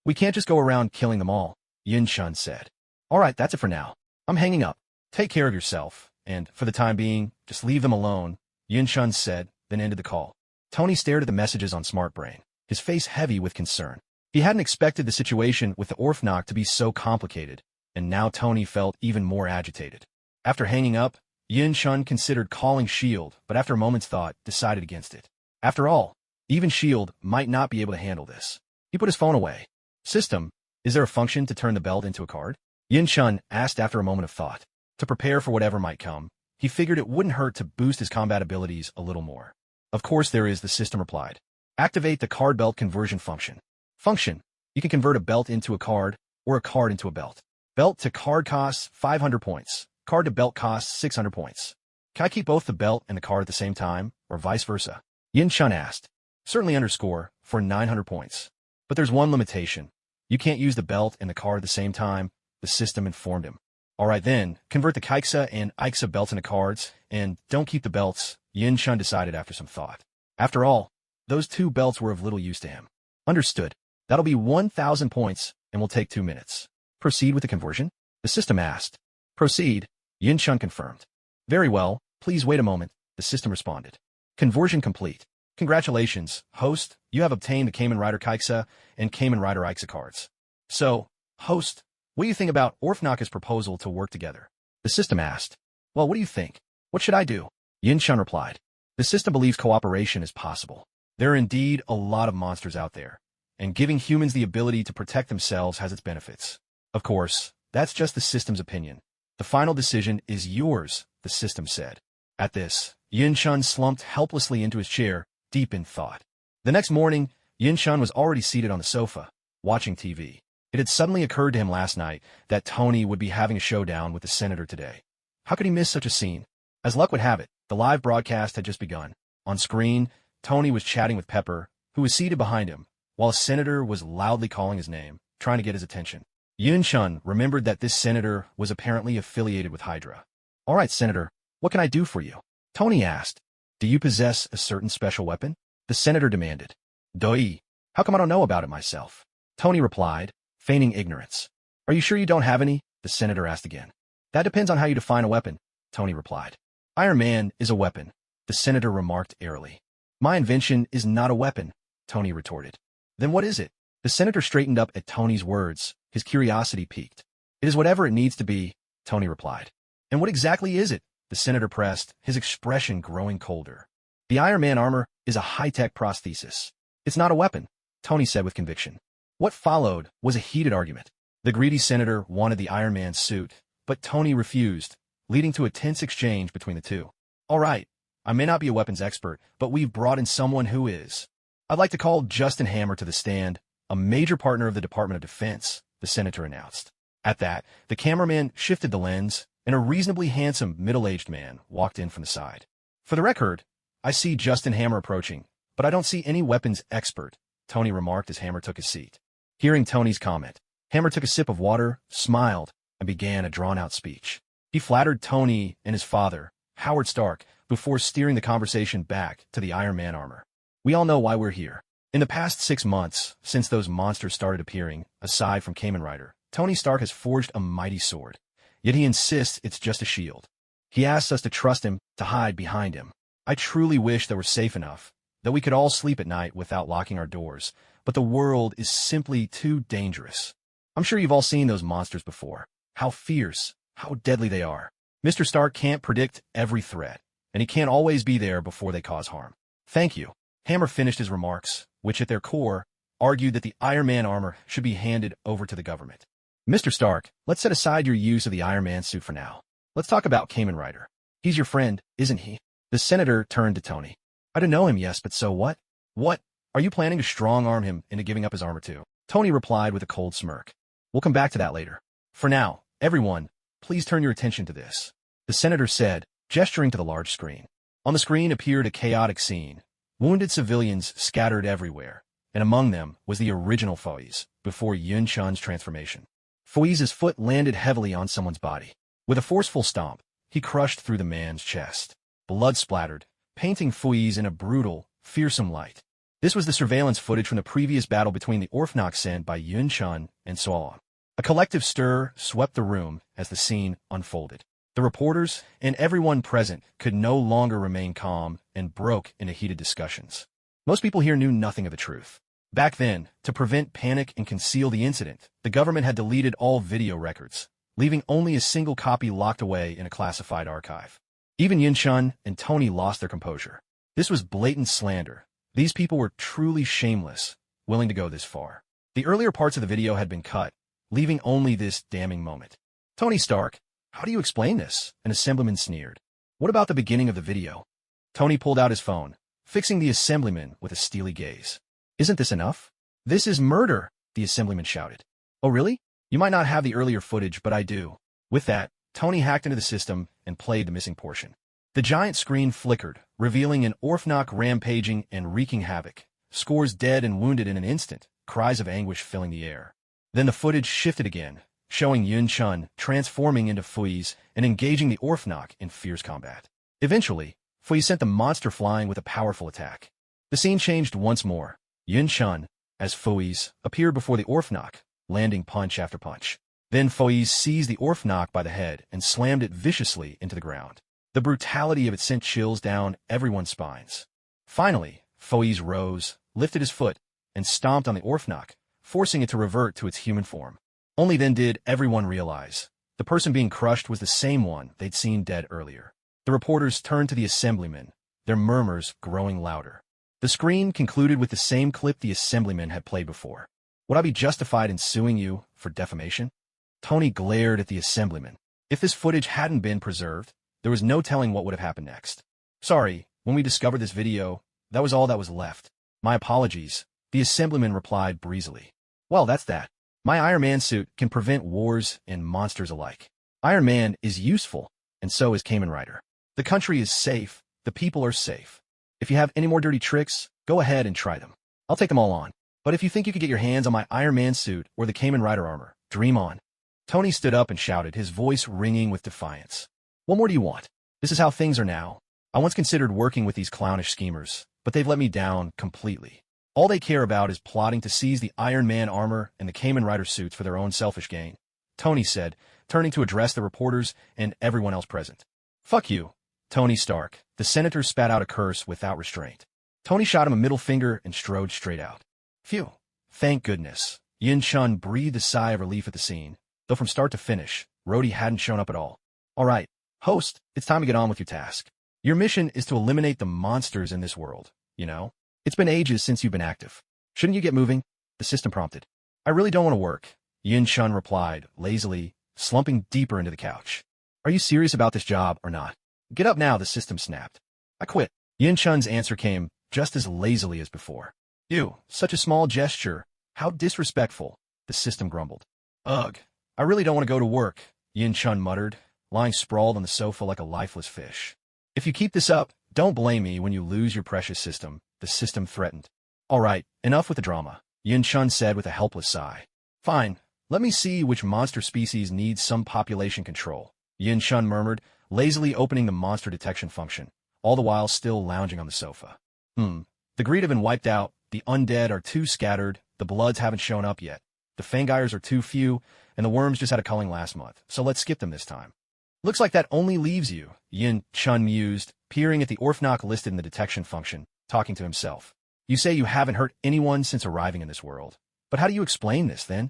We can't just go around killing them all, Yin Chun said. All right, that's it for now. I'm hanging up. Take care of yourself, and for the time being, just leave them alone, Yin Chun said, then ended the call. Tony stared at the messages on Smart Brain, his face heavy with concern. He hadn't expected the situation with the Orphnok to be so complicated, and now Tony felt even more agitated. After hanging up, Yin Chun considered calling S.H.I.E.L.D., but after a moment's thought, decided against it. After all, even S.H.I.E.L.D. might not be able to handle this. He put his phone away. System, is there a function to turn the belt into a card? Yin Chun asked after a moment of thought. To prepare for whatever might come, he figured it wouldn't hurt to boost his combat abilities a little more. Of course there is, the system replied. Activate the card belt conversion function. Function, you can convert a belt into a card, or a card into a belt. Belt to card costs 500 points. Card to belt costs 600 points. Can I keep both the belt and the card at the same time, or vice versa? Yin Chun asked. Certainly underscore, for 900 points. But there's one limitation. You can't use the belt and the card at the same time, the system informed him. Alright then, convert the Kaiksa and Aiksa belts into cards, and don't keep the belts, Yin Chun decided after some thought. After all, those two belts were of little use to him. Understood. That'll be 1,000 points, and will take 2 minutes. Proceed with the conversion? The system asked. Proceed, Yin Chun confirmed. Very well, please wait a moment, the system responded. Conversion complete. Congratulations, host, you have obtained the Kamen Rider Kaiksa and Kamen Rider Aiksa cards. So, host, what do you think about Orphnoka's proposal to work together? The system asked. Well, what do you think? What should I do? Yin Chun replied. The system believes cooperation is possible. There are indeed a lot of monsters out there, and giving humans the ability to protect themselves has its benefits. Of course, that's just the system's opinion. The final decision is yours, the system said. At this, Yin Chun slumped helplessly into his chair, deep in thought. The next morning, Yin Chun was already seated on the sofa, watching TV. It had suddenly occurred to him last night that Tony would be having a showdown with the senator today. How could he miss such a scene? As luck would have it, the live broadcast had just begun. On screen, Tony was chatting with Pepper, who was seated behind him, while a senator was loudly calling his name, trying to get his attention. Yin Chun remembered that this senator was apparently affiliated with Hydra. All right, Senator, what can I do for you? Tony asked. Do you possess a certain special weapon? The senator demanded. Doi, how come I don't know about it myself? Tony replied, feigning ignorance. Are you sure you don't have any? The senator asked again. That depends on how you define a weapon, Tony replied. Iron Man is a weapon, the senator remarked airily. My invention is not a weapon, Tony retorted. Then what is it? The senator straightened up at Tony's words, his curiosity piqued. It is whatever it needs to be, Tony replied. And what exactly is it? The senator pressed, his expression growing colder. The Iron Man armor is a high-tech prosthesis. It's not a weapon, Tony said with conviction. What followed was a heated argument. The greedy senator wanted the Iron Man suit, but Tony refused, leading to a tense exchange between the two. All right, I may not be a weapons expert, but we've brought in someone who is. I'd like to call Justin Hammer to the stand, a major partner of the Department of Defense, the senator announced. At that, the cameraman shifted the lens, and a reasonably handsome, middle-aged man walked in from the side. For the record, I see Justin Hammer approaching, but I don't see any weapons expert, Tony remarked as Hammer took his seat. Hearing Tony's comment, Hammer took a sip of water, smiled, and began a drawn-out speech. He flattered Tony and his father, Howard Stark, before steering the conversation back to the Iron Man armor. We all know why we're here. In the past 6 months, since those monsters started appearing, aside from Kamen Rider, Tony Stark has forged a mighty sword. Yet he insists it's just a shield. He asks us to trust him, to hide behind him. I truly wish that we're safe enough, that we could all sleep at night without locking our doors, but the world is simply too dangerous. I'm sure you've all seen those monsters before. How fierce, how deadly they are. Mr. Stark can't predict every threat, and he can't always be there before they cause harm. Thank you. Hammer finished his remarks, which at their core argued that the Iron Man armor should be handed over to the government. Mr. Stark, let's set aside your use of the Iron Man suit for now. Let's talk about Kamen Rider. He's your friend, isn't he? The senator turned to Tony. I don't know him, yes, but so what? What? Are you planning to strong-arm him into giving up his armor too? Tony replied with a cold smirk. We'll come back to that later. For now, everyone, please turn your attention to this. The senator said, gesturing to the large screen. On the screen appeared a chaotic scene. Wounded civilians scattered everywhere, and among them was the original Foiz, before Yun Chun's transformation. Foiz's foot landed heavily on someone's body. With a forceful stomp, he crushed through the man's chest. Blood splattered, painting Foiz in a brutal, fearsome light. This was the surveillance footage from the previous battle between the Orphnox sent by Yun Chun and Soa. A collective stir swept the room as the scene unfolded. The reporters and everyone present could no longer remain calm and broke into heated discussions. Most people here knew nothing of the truth. Back then, to prevent panic and conceal the incident, the government had deleted all video records, leaving only a single copy locked away in a classified archive. Even Yun Chun and Tony lost their composure. This was blatant slander. These people were truly shameless, willing to go this far. The earlier parts of the video had been cut, leaving only this damning moment. Tony Stark, how do you explain this? An assemblyman sneered. What about the beginning of the video? Tony pulled out his phone, fixing the assemblyman with a steely gaze. Isn't this enough? This is murder, the assemblyman shouted. Oh really? You might not have the earlier footage, but I do. With that, Tony hacked into the system and played the missing portion. The giant screen flickered, revealing an Orphnox rampaging and wreaking havoc. Scores dead and wounded in an instant, cries of anguish filling the air. Then the footage shifted again, showing Yun Chun transforming into Foiz and engaging the Orphnox in fierce combat. Eventually, Foiz sent the monster flying with a powerful attack. The scene changed once more. Yun Chun, as Foiz, appeared before the Orphnox, landing punch after punch. Then Foiz seized the Orphnox by the head and slammed it viciously into the ground. The brutality of it sent chills down everyone's spines. Finally, Foiz rose, lifted his foot, and stomped on the Orphnox, forcing it to revert to its human form. Only then did everyone realize the person being crushed was the same one they'd seen dead earlier. The reporters turned to the assemblyman, their murmurs growing louder. The screen concluded with the same clip the assemblyman had played before. Would I be justified in suing you for defamation? Tony glared at the assemblyman. If this footage hadn't been preserved, there was no telling what would have happened next. Sorry, when we discovered this video, that was all that was left. My apologies, the assemblyman replied breezily. Well, that's that. My Iron Man suit can prevent wars and monsters alike. Iron Man is useful, and so is Kamen Rider. The country is safe, the people are safe. If you have any more dirty tricks, go ahead and try them. I'll take them all on. But if you think you could get your hands on my Iron Man suit or the Kamen Rider armor, dream on. Tony stood up and shouted, his voice ringing with defiance. What more do you want? This is how things are now. I once considered working with these clownish schemers, but they've let me down completely. All they care about is plotting to seize the Iron Man armor and the Kamen Rider suits for their own selfish gain, Tony said, turning to address the reporters and everyone else present. Fuck you, Tony Stark. The senator spat out a curse without restraint. Tony shot him a middle finger and strode straight out. Phew, Thank goodness. Yin Chun breathed a sigh of relief at the scene, though from start to finish, Rhodey hadn't shown up at all. All right, host, it's time to get on with your task. Your mission is to eliminate the monsters in this world, you know? It's been ages since you've been active. Shouldn't you get moving? The system prompted. I really don't want to work, Yin Chun replied, lazily, slumping deeper into the couch. Are you serious about this job or not? Get up now, the system snapped. I quit. Yin Chun's answer came just as lazily as before. You, such a small gesture. How disrespectful, the system grumbled. Ugh, I really don't want to go to work, Yin Chun muttered, lying sprawled on the sofa like a lifeless fish. If you keep this up, don't blame me when you lose your precious system, the system threatened. All right, enough with the drama, Yin Chun said with a helpless sigh. Fine, let me see which monster species needs some population control, Yin Chun murmured, lazily opening the monster detection function, all the while still lounging on the sofa. The greed have been wiped out, the undead are too scattered, the bloods haven't shown up yet, the fangires are too few, and the worms just had a culling last month, so let's skip them this time. Looks like that only leaves you, Yin Chun mused, peering at the Orphnok listed in the detection function, talking to himself. You say you haven't hurt anyone since arriving in this world, but how do you explain this, then?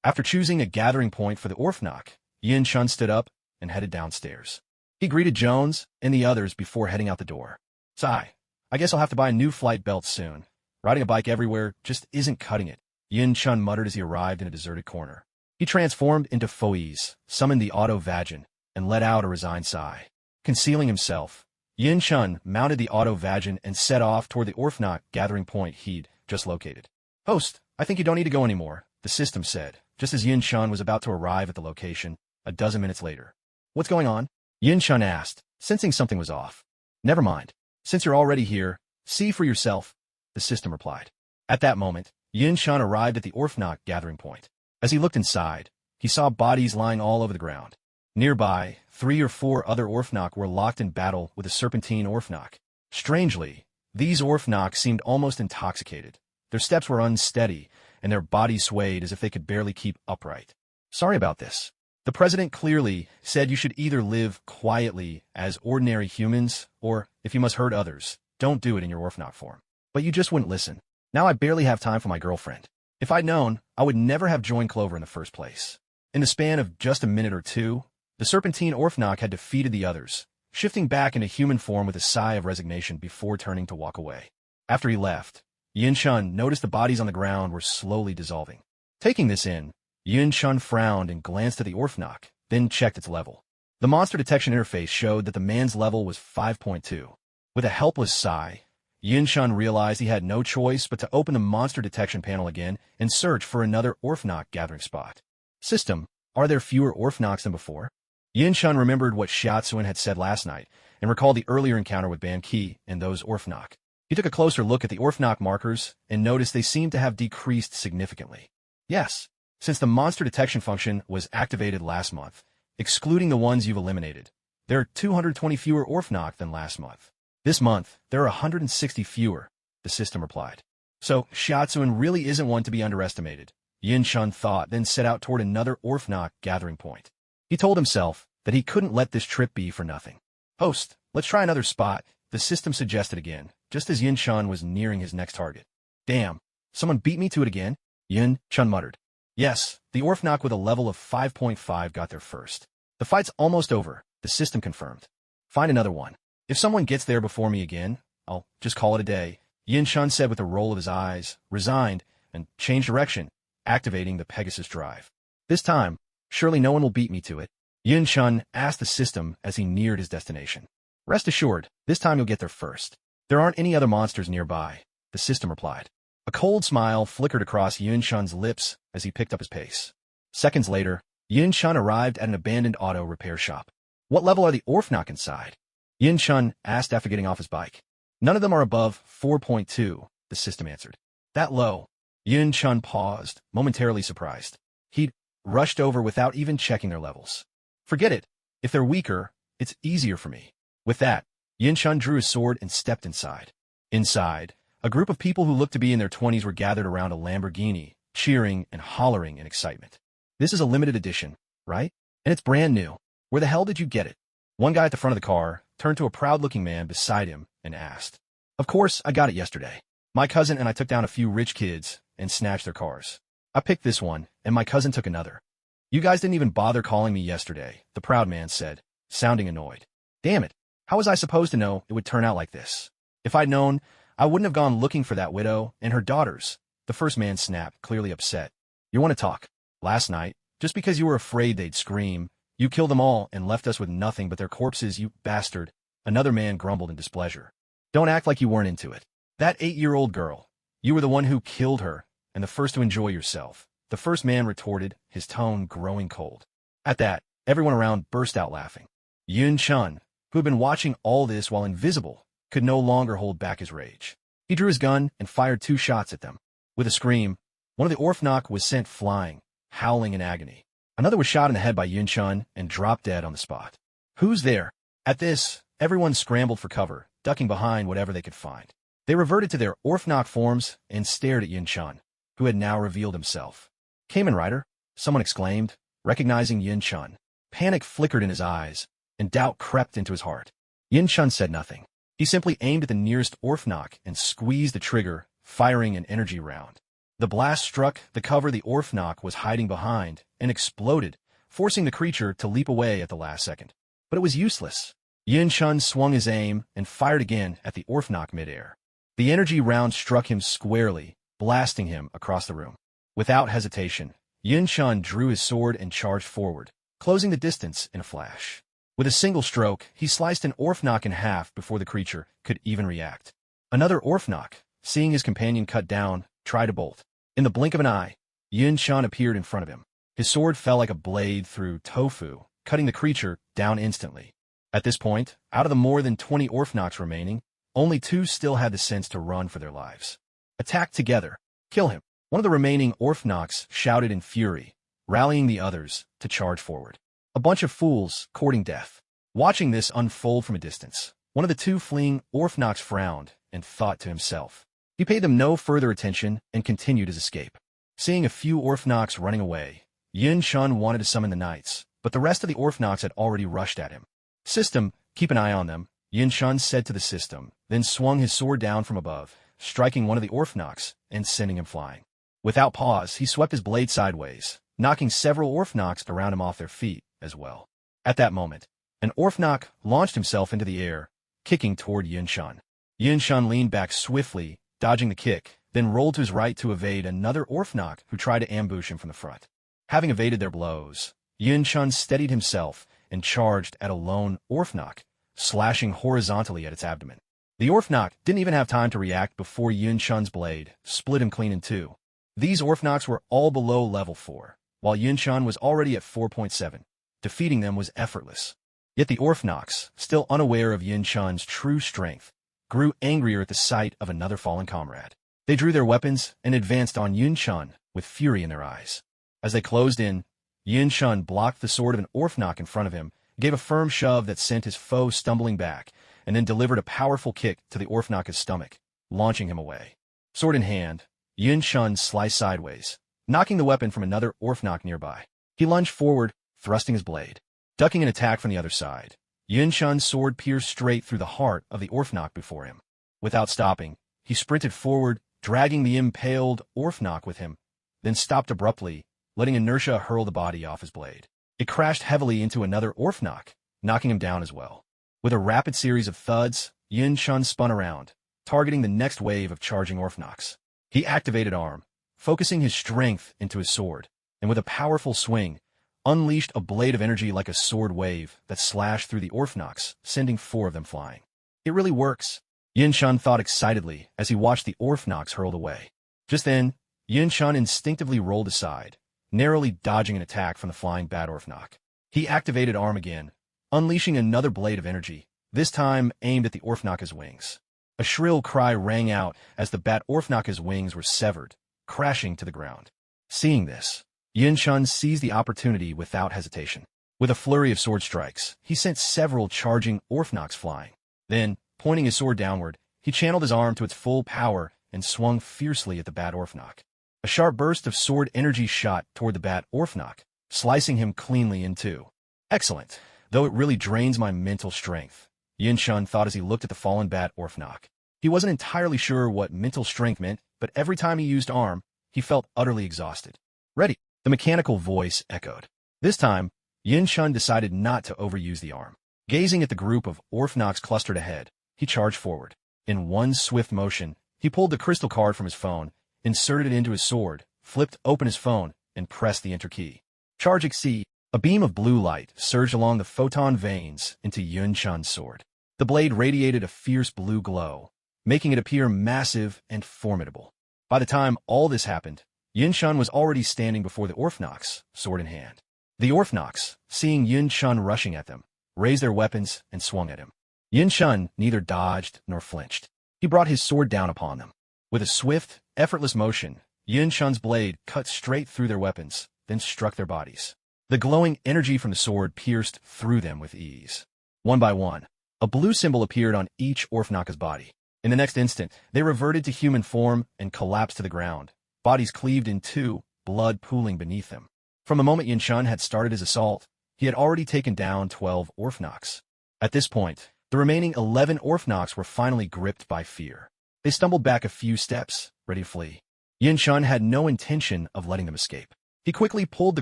After choosing a gathering point for the Orphnok, Yin Chun stood up and headed downstairs. He greeted Jones and the others before heading out the door. Sigh, I guess I'll have to buy a new flight belt soon. Riding a bike everywhere just isn't cutting it, Yin Chun muttered as he arrived in a deserted corner. He transformed into Foiz, summoned the auto-vagin, and let out a resigned sigh. Concealing himself, Yin Chun mounted the auto-vagin and set off toward the Orphnok gathering point he'd just located. Host, I think you don't need to go anymore, the system said, just as Yin Chun was about to arrive at the location, a dozen minutes later. What's going on? Yin Chun asked, sensing something was off. Never mind. Since you're already here, see for yourself, the system replied. At that moment, Yin Chun arrived at the Orphnok gathering point. As he looked inside, he saw bodies lying all over the ground. Nearby, 3 or 4 other Orphnok were locked in battle with a serpentine Orphnok. Strangely, these Orphnok seemed almost intoxicated. Their steps were unsteady, and their bodies swayed as if they could barely keep upright. Sorry about this. The president clearly said you should either live quietly as ordinary humans, or, if you must hurt others, don't do it in your Orphnok form. But you just wouldn't listen. Now I barely have time for my girlfriend. If I'd known, I would never have joined Clover in the first place. In the span of just a minute or two, the serpentine Orphnok had defeated the others, shifting back into human form with a sigh of resignation before turning to walk away. After he left, Yin Chun noticed the bodies on the ground were slowly dissolving. Taking this in, Yin Chun frowned and glanced at the Orphnok, then checked its level. The monster detection interface showed that the man's level was 5.2. With a helpless sigh, Yin Chun realized he had no choice but to open the monster detection panel again and search for another Orphnok gathering spot. System, are there fewer Orphnoks than before? Yin Chun remembered what Shiatsuin had said last night and recalled the earlier encounter with Ban Ki and those Orphnok. He took a closer look at the Orphnok markers and noticed they seemed to have decreased significantly. Yes, since the monster detection function was activated last month, excluding the ones you've eliminated, there are 220 fewer Orphnok than last month. This month, there are 160 fewer, the system replied. So, Shiatsuin really isn't one to be underestimated, Yin Chun thought, then set out toward another Orphnok gathering point. He told himself that he couldn't let this trip be for nothing. Host, let's try another spot, the system suggested again, just as Yin Chun was nearing his next target. Damn, someone beat me to it again, Yin Chun muttered. Yes, the Orphnok with a level of 5.5 got there first. The fight's almost over, the system confirmed. Find another one. If someone gets there before me again, I'll just call it a day, Yin Chun said with a roll of his eyes, resigned, and changed direction, activating the Pegasus drive. This time, surely no one will beat me to it, Yin Chun asked the system as he neared his destination. Rest assured, this time you'll get there first. There aren't any other monsters nearby, the system replied. A cold smile flickered across Yin Chun's lips as he picked up his pace. Seconds later, Yin Chun arrived at an abandoned auto repair shop. What level are the Orphnok inside? Yin Chun asked after getting off his bike. None of them are above 4.2, the system answered. That low? Yin Chun paused, momentarily surprised. He'd rushed over without even checking their levels. Forget it. If they're weaker, it's easier for me. With that, Yin Chun drew his sword and stepped inside. Inside, a group of people who looked to be in their 20s were gathered around a Lamborghini, cheering and hollering in excitement. This is a limited edition, right? And it's brand new. Where the hell did you get it? One guy at the front of the car turned to a proud-looking man beside him and asked. Of course, I got it yesterday. My cousin and I took down a few rich kids and snatched their cars. I picked this one, and my cousin took another. You guys didn't even bother calling me yesterday, the proud man said, sounding annoyed. Damn it, how was I supposed to know it would turn out like this? If I'd known, I wouldn't have gone looking for that widow and her daughters, the first man snapped, clearly upset. You want to talk? Last night, just because you were afraid they'd scream, you killed them all and left us with nothing but their corpses, you bastard, another man grumbled in displeasure. Don't act like you weren't into it. That 8-year-old girl, you were the one who killed her, and the first to enjoy yourself, the first man retorted, his tone growing cold. At that, everyone around burst out laughing. Yun Chun, who had been watching all this while invisible, could no longer hold back his rage. He drew his gun and fired 2 shots at them. With a scream, one of the Orphanok was sent flying, howling in agony. Another was shot in the head by Yun Chun and dropped dead on the spot. Who's there? At this, everyone scrambled for cover, ducking behind whatever they could find. They reverted to their Orphanok forms and stared at Yun Chun, who had now revealed himself. Kamen Rider, someone exclaimed, recognizing Yun Chun. Panic flickered in his eyes, and doubt crept into his heart. Yun Chun said nothing. He simply aimed at the nearest Orphanok and squeezed the trigger, firing an energy round. The blast struck the cover the Orphanok was hiding behind and exploded, forcing the creature to leap away at the last second. But it was useless. Yun Chun swung his aim and fired again at the Orphanok midair. The energy round struck him squarely, blasting him across the room. Without hesitation, Yun Chun drew his sword and charged forward, closing the distance in a flash. With a single stroke, he sliced an Orphanok in half before the creature could even react. Another Orphanok, seeing his companion cut down, tried to bolt. In the blink of an eye, Yun Chun appeared in front of him. His sword fell like a blade through tofu, cutting the creature down instantly. At this point, out of the more than 20 Orphanoks remaining, only 2 still had the sense to run for their lives. Attack together. Kill him. One of the remaining Orphanoks shouted in fury, rallying the others to charge forward. A bunch of fools courting death. Watching this unfold from a distance, one of the 2 fleeing Orphanoks frowned and thought to himself. He paid them no further attention and continued his escape. Seeing a few Orphanoks running away, Yun Chun wanted to summon the knights, but the rest of the Orphanoks had already rushed at him. System, keep an eye on them, Yun Chun said to the system, then swung his sword down from above, striking one of the Orphanoks and sending him flying. Without pause, he swept his blade sideways, knocking several Orphanoks around him off their feet as well. At that moment, an Orphanok launched himself into the air, kicking toward Yun Chun. Yun Chun leaned back swiftly, dodging the kick, then rolled to his right to evade another Orphanok who tried to ambush him from the front. Having evaded their blows, Yun Chun steadied himself and charged at a lone Orphanok, slashing horizontally at its abdomen. The Orphanok didn't even have time to react before Yun Chun's blade split him clean in 2. These Orphanoks were all below level 4, while Yun Chun was already at 4.7. Defeating them was effortless. Yet the Orphanoks, still unaware of Yun Chun's true strength, grew angrier at the sight of another fallen comrade. They drew their weapons and advanced on Yun Chun with fury in their eyes. As they closed in, Yun Chun blocked the sword of an Orphanok in front of him, gave a firm shove that sent his foe stumbling back, and then delivered a powerful kick to the Orphanok's stomach, launching him away. Sword in hand, Yun Chun sliced sideways, knocking the weapon from another Orphanok nearby. He lunged forward, thrusting his blade. Ducking an attack from the other side, Yun Chun's sword pierced straight through the heart of the Orphanok before him. Without stopping, he sprinted forward, dragging the impaled Orphanok with him, then stopped abruptly, letting inertia hurl the body off his blade. It crashed heavily into another Orphanok, knocking him down as well. With a rapid series of thuds, Yun Chun spun around, targeting the next wave of charging Orphanoks. He activated arm, focusing his strength into his sword, and with a powerful swing, unleashed a blade of energy like a sword wave that slashed through the Orphanoks, sending 4 of them flying. It really works, Yun Chun thought excitedly as he watched the Orphanoks hurled away. Just then, Yun Chun instinctively rolled aside, narrowly dodging an attack from the flying Bat Orphanok. He activated arm again, unleashing another blade of energy, this time aimed at the Orphanok's wings. A shrill cry rang out as the Bat Orphanok's wings were severed, crashing to the ground. Seeing this, Yun Chun seized the opportunity without hesitation. With a flurry of sword strikes, he sent several charging Orphanoks flying. Then, pointing his sword downward, he channeled his arm to its full power and swung fiercely at the Bat Orphanok. A sharp burst of sword energy shot toward the Bat Orphanok, slicing him cleanly in 2. Excellent, though it really drains my mental strength, Yun Chun thought as he looked at the fallen Bat Orphanok. He wasn't entirely sure what mental strength meant, but every time he used arm, he felt utterly exhausted. Ready, the mechanical voice echoed. This time, Yin Shun decided not to overuse the arm. Gazing at the group of Orphnox clustered ahead, he charged forward. In one swift motion, he pulled the crystal card from his phone, inserted it into his sword, flipped open his phone, and pressed the enter key. Charge exceed. A beam of blue light surged along the photon veins into Yin Shun's sword. The blade radiated a fierce blue glow, making it appear massive and formidable. By the time all this happened, Yin Shun was already standing before the Orphnox, sword in hand. The Orphnox, seeing Yin Shun rushing at them, raised their weapons and swung at him. Yin Shun neither dodged nor flinched. He brought his sword down upon them. With a swift, effortless motion, Yin Shun's blade cut straight through their weapons, then struck their bodies. The glowing energy from the sword pierced through them with ease. One by one, a blue symbol appeared on each Orphnox's body. In the next instant, they reverted to human form and collapsed to the ground, bodies cleaved in two, blood pooling beneath them. From the moment Yin Shun had started his assault, he had already taken down 12 Orphnox. At this point, the remaining 11 Orphnox were finally gripped by fear. They stumbled back a few steps, ready to flee. Yin Shun had no intention of letting them escape. He quickly pulled the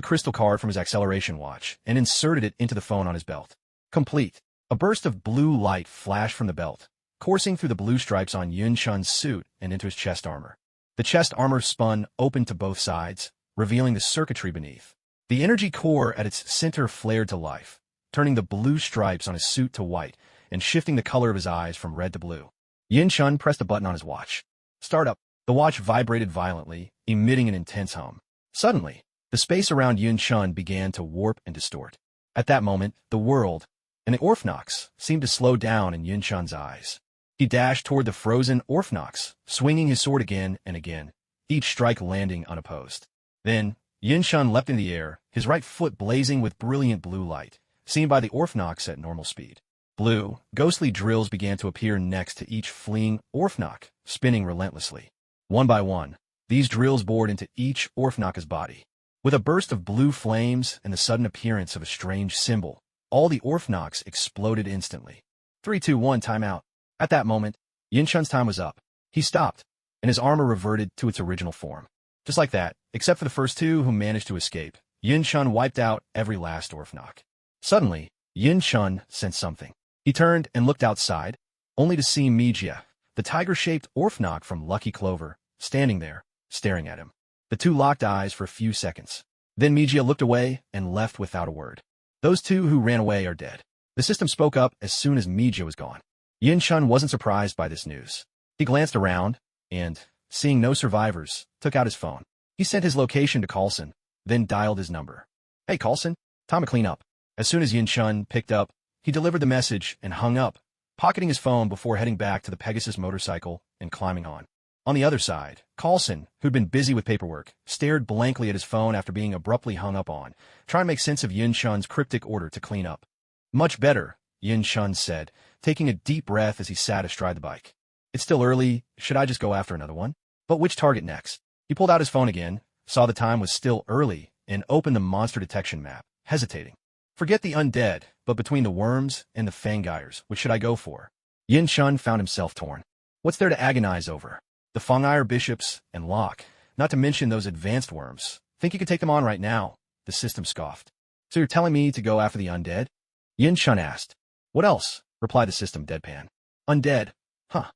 crystal card from his acceleration watch and inserted it into the phone on his belt. Complete. A burst of blue light flashed from the belt, coursing through the blue stripes on Yin Shun's suit and into his chest armor. The chest armor spun open to both sides, revealing the circuitry beneath. The energy core at its center flared to life, turning the blue stripes on his suit to white and shifting the color of his eyes from red to blue. Yin Shun pressed a button on his watch. Start up. The watch vibrated violently, emitting an intense hum. Suddenly, the space around Yin Shun began to warp and distort. At that moment, the world, and the Orphnox, seemed to slow down in Yin Shun's eyes. He dashed toward the frozen Orphnox, swinging his sword again and again, each strike landing unopposed. Then, Yin Shun leapt in the air, his right foot blazing with brilliant blue light, seen by the Orphnox at normal speed. Blue, ghostly drills began to appear next to each fleeing Orphnox, spinning relentlessly. One by one, these drills bored into each Orphnox's body. With a burst of blue flames and the sudden appearance of a strange symbol, all the Orphnox exploded instantly. 3, 2, 1, timeout. At that moment, Yin Shun's time was up. He stopped, and his armor reverted to its original form. Just like that, except for the first two who managed to escape, Yin Shun wiped out every last Orphnox. Suddenly, Yin Shun sensed something. He turned and looked outside, only to see Mijia, the tiger-shaped Orphnox from Lucky Clover, standing there, staring at him. The two locked eyes for a few seconds. Then Mijia looked away and left without a word. Those two who ran away are dead. The system spoke up as soon as Mijia was gone. Yin Shun wasn't surprised by this news. He glanced around, and, seeing no survivors, took out his phone. He sent his location to Carlson, then dialed his number. Hey Carlson, time to clean up. As soon as Yin Shun picked up, he delivered the message and hung up, pocketing his phone before heading back to the Pegasus motorcycle and climbing on. On the other side, Carlson, who'd been busy with paperwork, stared blankly at his phone after being abruptly hung up on, trying to make sense of Yin Shun's cryptic order to clean up. Much better, Yin Shun said, taking a deep breath as he sat astride the bike. It's still early, should I just go after another one? But which target next? He pulled out his phone again, saw the time was still early, and opened the monster detection map, hesitating. Forget the undead, but between the worms and the fangires, which should I go for? Yin Shun found himself torn. What's there to agonize over? The Fangire bishops and Locke, not to mention those advanced worms. Think you could take them on right now? The system scoffed. So you're telling me to go after the undead? Yin Shun asked. What else? Replied the system deadpan. Undead. Huh.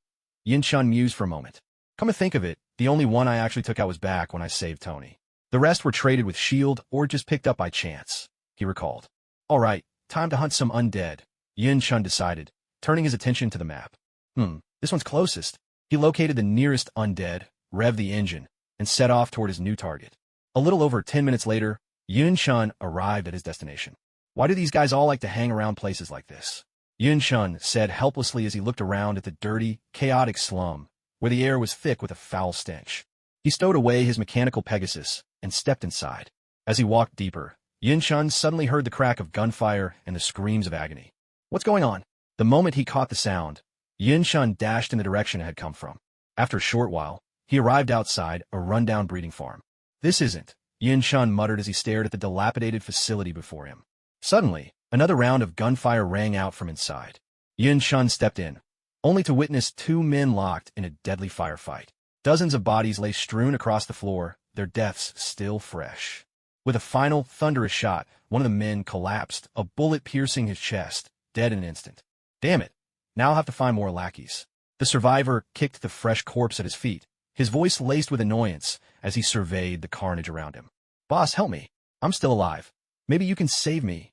Yin Shun mused for a moment. Come to think of it, the only one I actually took out was back when I saved Tony. The rest were traded with S.H.I.E.L.D. or just picked up by chance, he recalled. All right, time to hunt some undead, Yin Shun decided, turning his attention to the map. This one's closest. He located the nearest undead, revved the engine, and set off toward his new target. A little over 10 minutes later, Yin Shun arrived at his destination. Why do these guys all like to hang around places like this? Yin Shun said helplessly as he looked around at the dirty, chaotic slum, where the air was thick with a foul stench. He stowed away his mechanical Pegasus and stepped inside. As he walked deeper, Yin Shun suddenly heard the crack of gunfire and the screams of agony. What's going on? The moment he caught the sound, Yin Shun dashed in the direction it had come from. After a short while, he arrived outside a rundown breeding farm. This isn't, Yin Shun muttered as he stared at the dilapidated facility before him. Suddenly, another round of gunfire rang out from inside. Yin Shun stepped in. only to witness two men locked in a deadly firefight. Dozens of bodies lay strewn across the floor, their deaths still fresh. With a final, thunderous shot, one of the men collapsed, a bullet piercing his chest, dead in an instant. Damn it. Now I'll have to find more lackeys. The survivor kicked the fresh corpse at his feet, his voice laced with annoyance as he surveyed the carnage around him. Boss, help me. I'm still alive. Maybe you can save me.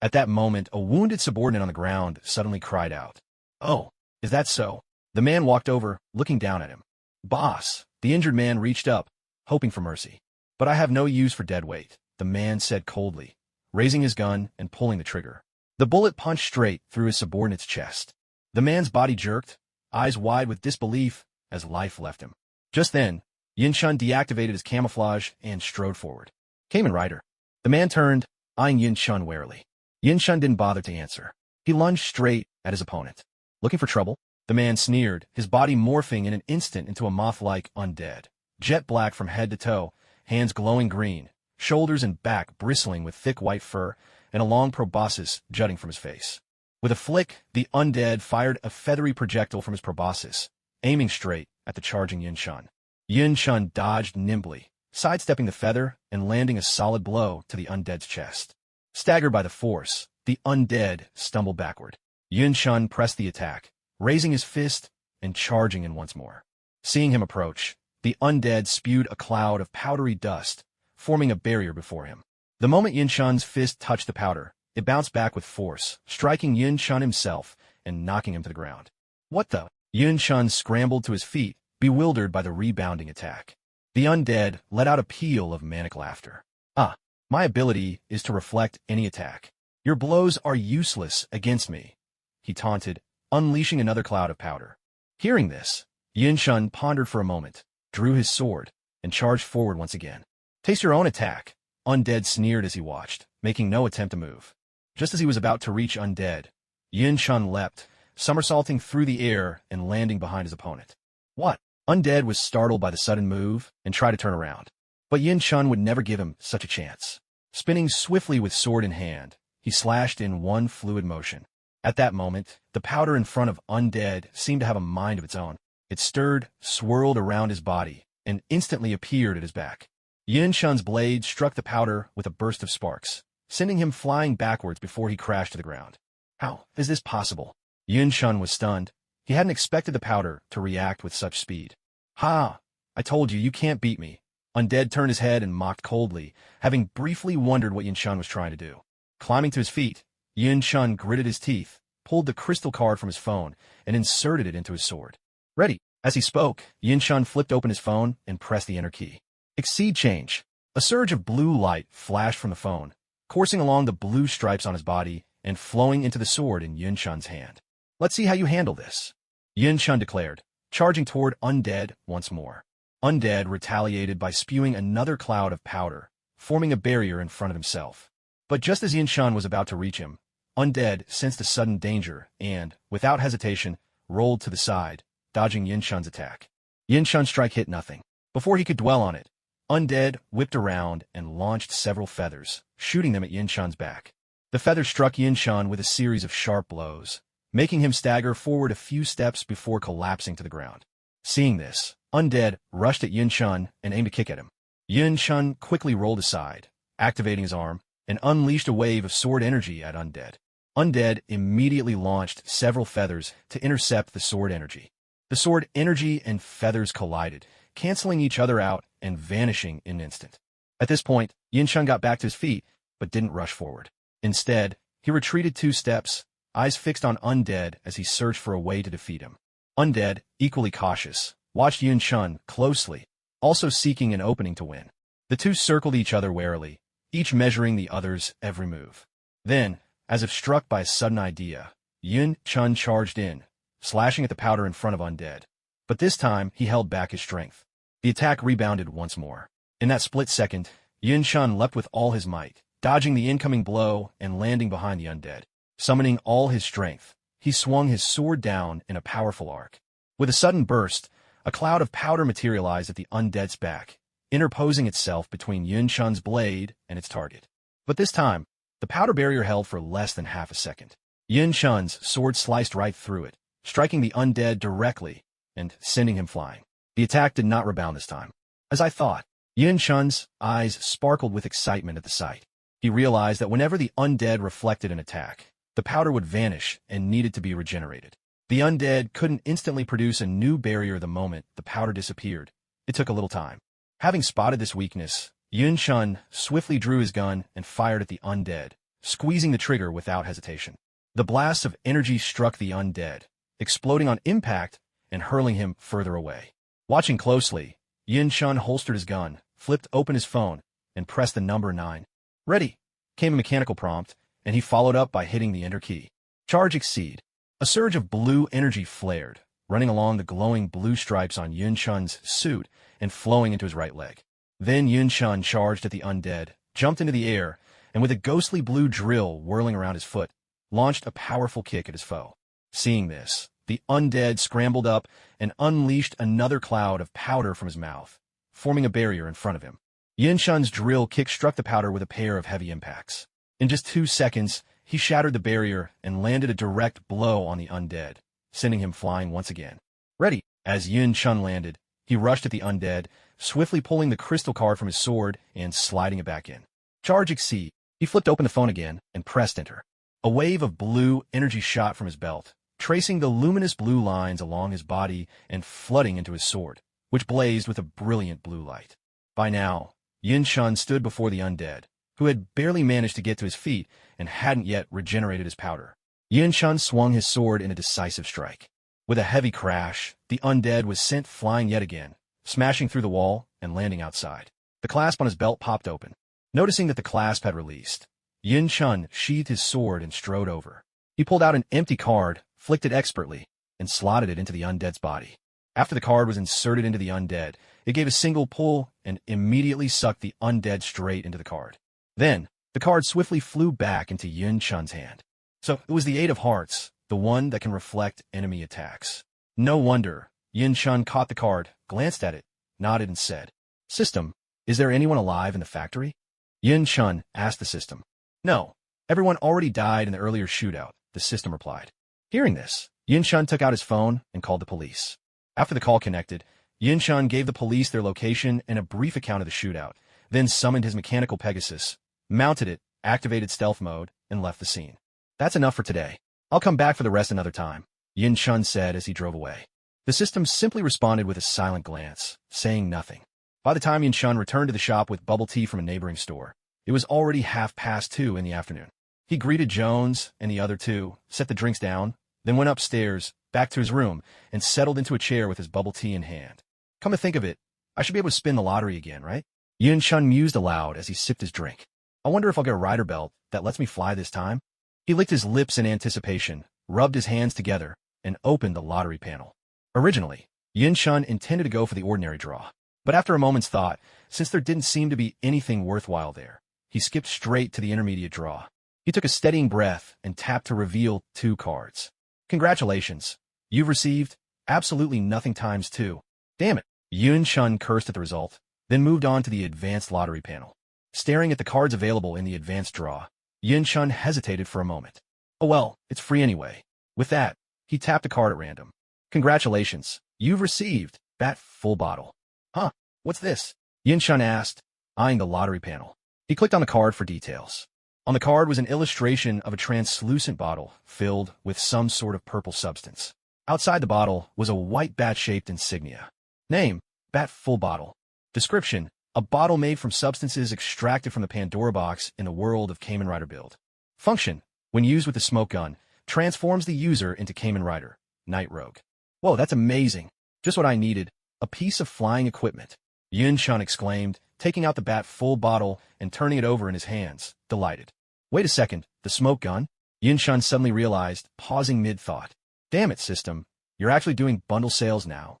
At that moment, a wounded subordinate on the ground suddenly cried out. Oh, is that so? The man walked over, looking down at him. Boss, the injured man reached up, hoping for mercy. But I have no use for dead weight, the man said coldly, raising his gun and pulling the trigger. The bullet punched straight through his subordinate's chest. The man's body jerked, eyes wide with disbelief, as life left him. Just then, Yin-shun deactivated his camouflage and strode forward. Kamen Rider. The man turned, eyeing Yin-shun warily. Yin-shun didn't bother to answer. He lunged straight at his opponent. Looking for trouble? The man sneered, his body morphing in an instant into a moth-like undead. Jet black from head to toe, hands glowing green, shoulders and back bristling with thick white fur, and a long proboscis jutting from his face. With a flick, the undead fired a feathery projectile from his proboscis, aiming straight at the charging Yin-shun. Yin-shun dodged nimbly, sidestepping the feather and landing a solid blow to the undead's chest. Staggered by the force, the undead stumbled backward. Yin-shun pressed the attack, raising his fist and charging in once more. Seeing him approach, the undead spewed a cloud of powdery dust, forming a barrier before him. The moment Yin-shun's fist touched the powder, it bounced back with force, striking Yin-shun himself and knocking him to the ground. What the? Yin-shun scrambled to his feet, bewildered by the rebounding attack. The undead let out a peal of manic laughter. Ah, my ability is to reflect any attack. Your blows are useless against me, he taunted, unleashing another cloud of powder. Hearing this, Yin-shun pondered for a moment, drew his sword, and charged forward once again. Taste your own attack, Undead sneered as he watched, making no attempt to move. Just as he was about to reach Undead, Yin-shun leapt, somersaulting through the air and landing behind his opponent. What? Undead was startled by the sudden move and tried to turn around. But Yin-shun would never give him such a chance. Spinning swiftly with sword in hand, he slashed in one fluid motion. At that moment, the powder in front of Undead seemed to have a mind of its own. It stirred, swirled around his body, and instantly appeared at his back. Yin-shun's blade struck the powder with a burst of sparks, sending him flying backwards before he crashed to the ground. How is this possible? Yin-shun was stunned. He hadn't expected the powder to react with such speed. Ha! I told you, you can't beat me. Undead turned his head and mocked coldly, having briefly wondered what Yin-shun was trying to do. Climbing to his feet, Yin-shun gritted his teeth, pulled the crystal card from his phone, and inserted it into his sword. Ready. As he spoke, Yin-shun flipped open his phone and pressed the enter key. Exceed change. A surge of blue light flashed from the phone, coursing along the blue stripes on his body and flowing into the sword in Yin-shun's hand. Let's see how you handle this, Yin-shun declared, charging toward Undead once more. Undead retaliated by spewing another cloud of powder, forming a barrier in front of himself. But just as Yin-shun was about to reach him, Undead sensed a sudden danger and, without hesitation, rolled to the side, dodging Yin-shun's attack. Yin-shun's strike hit nothing. Before he could dwell on it, Undead whipped around and launched several feathers, shooting them at Yin-shun's back. The feathers struck Yin-shun with a series of sharp blows, making him stagger forward a few steps before collapsing to the ground. Seeing this, Undead rushed at Yin-shun and aimed a kick at him. Yin-shun quickly rolled aside, activating his arm, and unleashed a wave of sword energy at Undead. Undead immediately launched several feathers to intercept the sword energy. The sword energy and feathers collided, canceling each other out and vanishing in an instant. At this point, Yin-shun got back to his feet, but didn't rush forward. Instead, he retreated 2 steps, eyes fixed on Undead as he searched for a way to defeat him. Undead, equally cautious, watched Yin-shun closely, also seeking an opening to win. The two circled each other warily, each measuring the other's every move. Then, as if struck by a sudden idea, Yin-shun charged in, slashing at the powder in front of Undead. But this time, he held back his strength. The attack rebounded once more. In that split second, Yin-shun leapt with all his might, dodging the incoming blow and landing behind the Undead. Summoning all his strength, he swung his sword down in a powerful arc. With a sudden burst, a cloud of powder materialized at the Undead's back, interposing itself between Yin-shun's blade and its target. But this time, the powder barrier held for less than half a second. Yin-shun's sword sliced right through it, striking the undead directly and sending him flying. The attack did not rebound this time. As I thought, Yin Chun's eyes sparkled with excitement at the sight. He realized that whenever the undead reflected an attack, the powder would vanish and needed to be regenerated. The undead couldn't instantly produce a new barrier the moment the powder disappeared. It took a little time. Having spotted this weakness, Yin Chun swiftly drew his gun and fired at the undead, squeezing the trigger without hesitation. The blasts of energy struck the undead, exploding on impact and hurling him further away. Watching closely, Yin Chun holstered his gun, flipped open his phone, and pressed the number 9. Ready, came a mechanical prompt, and he followed up by hitting the enter key. Charge exceed. A surge of blue energy flared, running along the glowing blue stripes on Yin Chun's suit and flowing into his right leg. Then Yin Chun charged at the undead, jumped into the air, and with a ghostly blue drill whirling around his foot, launched a powerful kick at his foe. Seeing this, the undead scrambled up and unleashed another cloud of powder from his mouth, forming a barrier in front of him. Yin Chun's drill kick struck the powder with a pair of heavy impacts. In just 2 seconds, he shattered the barrier and landed a direct blow on the undead, sending him flying once again. Ready, as Yin Chun landed, he rushed at the undead, swiftly pulling the crystal card from his sword and sliding it back in. Charge exceed. He flipped open the phone again and pressed enter. A wave of blue energy shot from his belt, tracing the luminous blue lines along his body and flooding into his sword, which blazed with a brilliant blue light. By now, Yin Chun stood before the undead, who had barely managed to get to his feet and hadn't yet regenerated his powder. Yin Chun swung his sword in a decisive strike. With a heavy crash, the undead was sent flying yet again, smashing through the wall and landing outside. The clasp on his belt popped open. Noticing that the clasp had released, Yin Chun sheathed his sword and strode over. He pulled out an empty card, flicked it expertly, and slotted it into the undead's body. After the card was inserted into the undead, it gave a single pull and immediately sucked the undead straight into the card. Then, the card swiftly flew back into Yin Chun's hand. So, it was the 8 of hearts, the one that can reflect enemy attacks. No wonder. Yin Chun caught the card, glanced at it, nodded and said, "System, is there anyone alive in the factory?" Yin Chun asked the system. "No. Everyone already died in the earlier shootout," the system replied. Hearing this, Yin Chun took out his phone and called the police. After the call connected, Yin Chun gave the police their location and a brief account of the shootout, then summoned his mechanical Pegasus, mounted it, activated stealth mode, and left the scene. "That's enough for today. I'll come back for the rest another time," Yin Chun said as he drove away. The system simply responded with a silent glance, saying nothing. By the time Yin Chun returned to the shop with bubble tea from a neighboring store, it was already 2:30 in the afternoon. He greeted Jones and the other 2, set the drinks down, then went upstairs, back to his room, and settled into a chair with his bubble tea in hand. Come to think of it, I should be able to spin the lottery again, right? Yin Chun mused aloud as he sipped his drink. I wonder if I'll get a rider belt that lets me fly this time? He licked his lips in anticipation, rubbed his hands together, and opened the lottery panel. Originally, Yin Chun intended to go for the ordinary draw, but after a moment's thought, since there didn't seem to be anything worthwhile there, he skipped straight to the intermediate draw. He took a steadying breath and tapped to reveal 2 cards. "Congratulations. You've received absolutely nothing times 2. Damn it." Yin Chun cursed at the result, then moved on to the advanced lottery panel. Staring at the cards available in the advanced draw, Yin Chun hesitated for a moment. Oh well, it's free anyway. With that, he tapped a card at random. "Congratulations. You've received Bat Full Bottle." "Huh, what's this?" Yin Chun asked, eyeing the lottery panel. He clicked on the card for details. On the card was an illustration of a translucent bottle filled with some sort of purple substance. Outside the bottle was a white bat-shaped insignia. Name, Bat Full Bottle. Description, a bottle made from substances extracted from the Pandora box in the world of Kamen Rider build. Function, when used with the smoke gun, transforms the user into Kamen Rider, Night Rogue. Whoa, that's amazing. Just what I needed, a piece of flying equipment. Yin Chun exclaimed, taking out the Bat Full Bottle and turning it over in his hands, delighted. Wait a second, the smoke gun? Yin Chun suddenly realized, pausing mid-thought. Damn it, system. You're actually doing bundle sales now.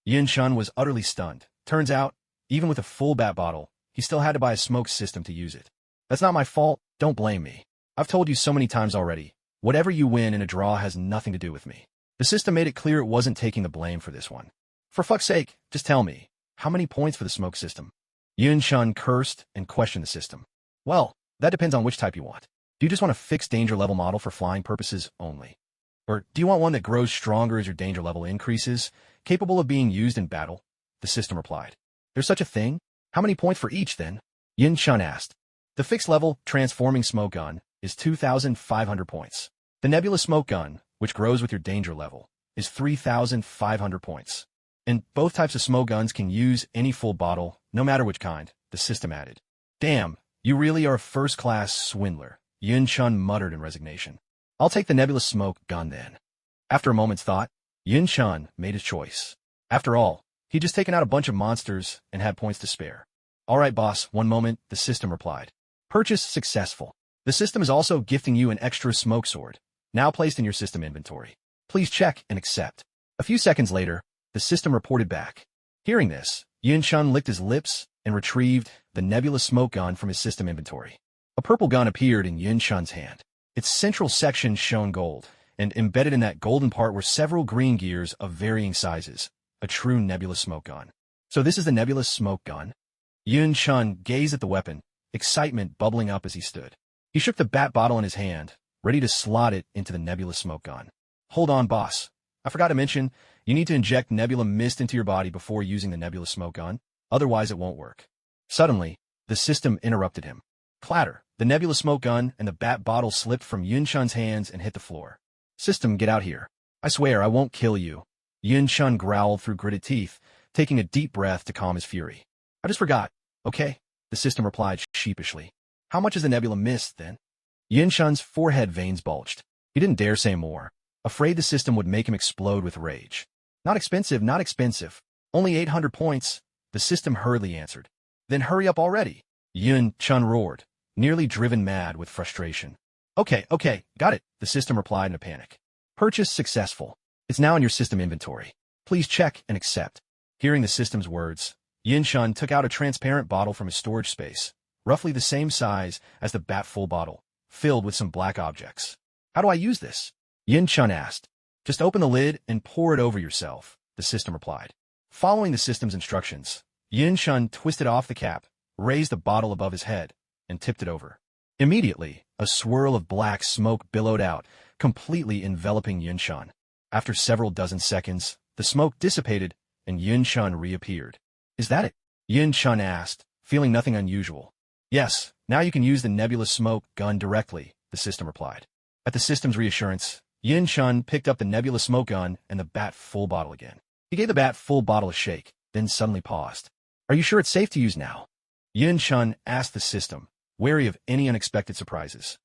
Yin Chun was utterly stunned. Turns out, even with a full bat bottle, he still had to buy a smoke system to use it. That's not my fault, don't blame me. I've told you so many times already, whatever you win in a draw has nothing to do with me. The system made it clear it wasn't taking the blame for this one. For fuck's sake, just tell me, how many points for the smoke system? Yin Chun cursed and questioned the system. Well, that depends on which type you want. Do you just want a fixed danger level model for flying purposes only? Or do you want one that grows stronger as your danger level increases, capable of being used in battle? The system replied. There's such a thing? How many points for each, then? Yin Chun asked. The fixed level transforming smoke gun is 2,500 points. The nebulous smoke gun, which grows with your danger level, is 3,500 points. And both types of smoke guns can use any full bottle, no matter which kind, the system added. Damn, you really are a first-class swindler, Yin Chun muttered in resignation. I'll take the nebulous smoke gun then. After a moment's thought, Yin Chun made his choice. After all, he'd just taken out a bunch of monsters and had points to spare. All right, boss, one moment, the system replied. Purchase successful. The system is also gifting you an extra smoke sword, now placed in your system inventory. Please check and accept. A few seconds later, the system reported back. Hearing this, Yin Chun licked his lips and retrieved the nebulous smoke gun from his system inventory. A purple gun appeared in Yin Chun's hand. Its central section shone gold, and embedded in that golden part were several green gears of varying sizes, a true nebulous smoke gun. So this is the nebulous smoke gun? Yin Chun gazed at the weapon, excitement bubbling up as he stood. He shook the bat bottle in his hand, ready to slot it into the nebulous smoke gun. Hold on, boss. I forgot to mention, you need to inject nebula mist into your body before using the nebulous smoke gun, otherwise it won't work. Suddenly, the system interrupted him. Clatter, the nebulous smoke gun and the bat bottle slipped from Yin Chun's hands and hit the floor. System, get out here. I swear I won't kill you. Yin Chun growled through gritted teeth, taking a deep breath to calm his fury. I just forgot. Okay, the system replied sheepishly. How much is the nebula mist, then? Yin Chun's forehead veins bulged. He didn't dare say more, afraid the system would make him explode with rage. Not expensive, not expensive. Only 800 points, the system hurriedly answered. Then hurry up already, Yin Chun roared, nearly driven mad with frustration. Okay, got it, the system replied in a panic. Purchase successful. It's now in your system inventory. Please check and accept. Hearing the system's words, Yin Chun took out a transparent bottle from his storage space, roughly the same size as the bat full bottle, filled with some black objects. How do I use this? Yin Chun asked. Just open the lid and pour it over yourself, the system replied. Following the system's instructions, Yin Chun twisted off the cap, raised the bottle above his head, and tipped it over. Immediately, a swirl of black smoke billowed out, completely enveloping Yin Chun. After several dozen seconds, the smoke dissipated, and Yin Chun reappeared. Is that it? Yin Chun asked, feeling nothing unusual. Yes, now you can use the nebulous smoke gun directly, the system replied. At the system's reassurance, Yin Chun picked up the nebulous smoke gun and the bat full bottle again. He gave the bat full bottle a shake, then suddenly paused. Are you sure it's safe to use now? Yin Chun asked the system, wary of any unexpected surprises.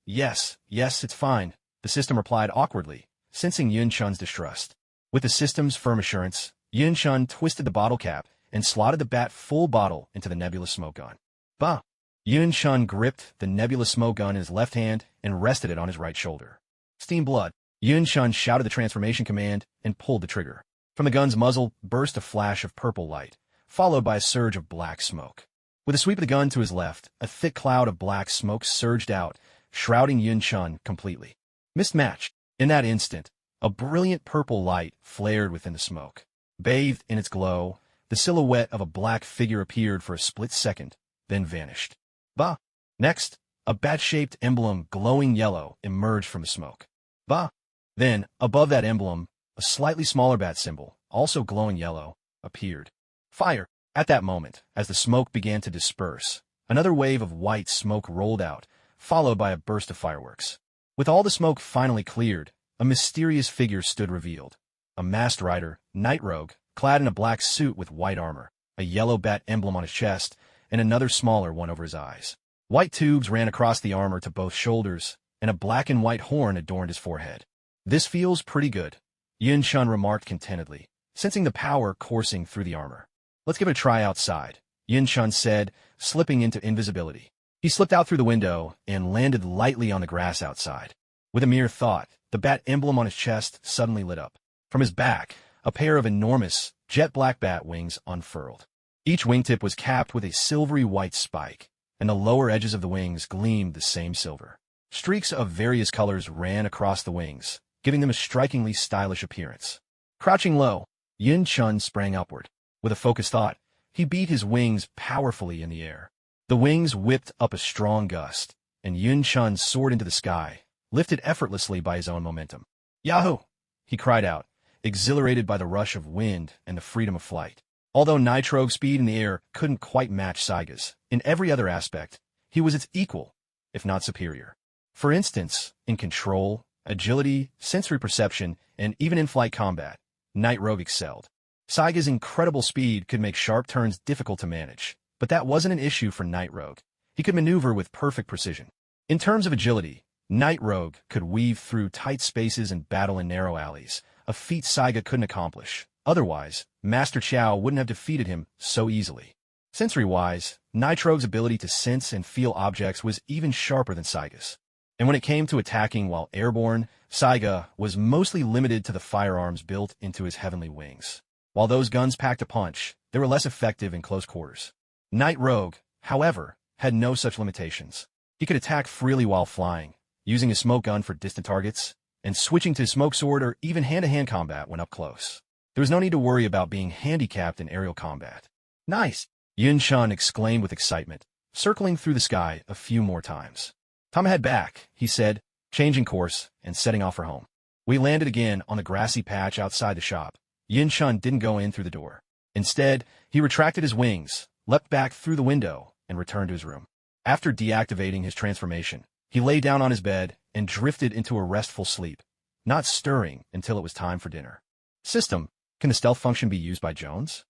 Yes, it's fine, the system replied awkwardly, sensing Yin Chun's distrust. With the system's firm assurance, Yin Chun twisted the bottle cap and slotted the bat full bottle into the nebulous smoke gun. Bah! Yin Chun gripped the nebulous smoke gun in his left hand and rested it on his right shoulder. Steam blood. Yin Chun shouted the transformation command and pulled the trigger. From the gun's muzzle burst a flash of purple light, followed by a surge of black smoke. With a sweep of the gun to his left, a thick cloud of black smoke surged out, shrouding Yin Chun completely. Mismatch. In that instant, a brilliant purple light flared within the smoke. Bathed in its glow, the silhouette of a black figure appeared for a split second, then vanished. Bah! Next, a bat-shaped emblem glowing yellow emerged from the smoke. Bah! Then, above that emblem, a slightly smaller bat symbol, also glowing yellow, appeared. Fire! At that moment, as the smoke began to disperse, another wave of white smoke rolled out, followed by a burst of fireworks. With all the smoke finally cleared, a mysterious figure stood revealed. A masked rider, Night Rogue, clad in a black suit with white armor, a yellow bat emblem on his chest, and another smaller one over his eyes. White tubes ran across the armor to both shoulders, and a black and white horn adorned his forehead. This feels pretty good, Yin Chun remarked contentedly, sensing the power coursing through the armor. Let's give it a try outside, Yin Chun said, slipping into invisibility. He slipped out through the window and landed lightly on the grass outside. With a mere thought, the bat emblem on his chest suddenly lit up. From his back, a pair of enormous, jet-black bat wings unfurled. Each wingtip was capped with a silvery white spike, and the lower edges of the wings gleamed the same silver. Streaks of various colors ran across the wings, giving them a strikingly stylish appearance. Crouching low, Yin Chun sprang upward. With a focused thought, he beat his wings powerfully in the air. The wings whipped up a strong gust, and Yin Chun soared into the sky, lifted effortlessly by his own momentum. Yahoo! He cried out, exhilarated by the rush of wind and the freedom of flight. Although Nitro's speed in the air couldn't quite match Saiga's, in every other aspect, he was its equal, if not superior. For instance, in control, agility, sensory perception, and even in-flight combat, Nightrogue excelled. Saiga's incredible speed could make sharp turns difficult to manage, but that wasn't an issue for Nightrogue. He could maneuver with perfect precision. In terms of agility, Nightrogue could weave through tight spaces and battle in narrow alleys, a feat Saiga couldn't accomplish. Otherwise, Master Chow wouldn't have defeated him so easily. Sensory-wise, Nitrogue's ability to sense and feel objects was even sharper than Saiga's. And when it came to attacking while airborne, Saiga was mostly limited to the firearms built into his heavenly wings. While those guns packed a punch, they were less effective in close quarters. Nightrogue, however, had no such limitations. He could attack freely while flying, using his smoke gun for distant targets, and switching to his smoke sword or even hand-to-hand combat when up close. There was no need to worry about being handicapped in aerial combat. Nice! Yun Shun exclaimed with excitement, circling through the sky a few more times. Time to head back, he said, changing course and setting off for home. We landed again on the grassy patch outside the shop. Yun Shun didn't go in through the door. Instead, he retracted his wings, leapt back through the window, and returned to his room. After deactivating his transformation, he lay down on his bed and drifted into a restful sleep, not stirring until it was time for dinner. System, can the stealth function be used by Jones?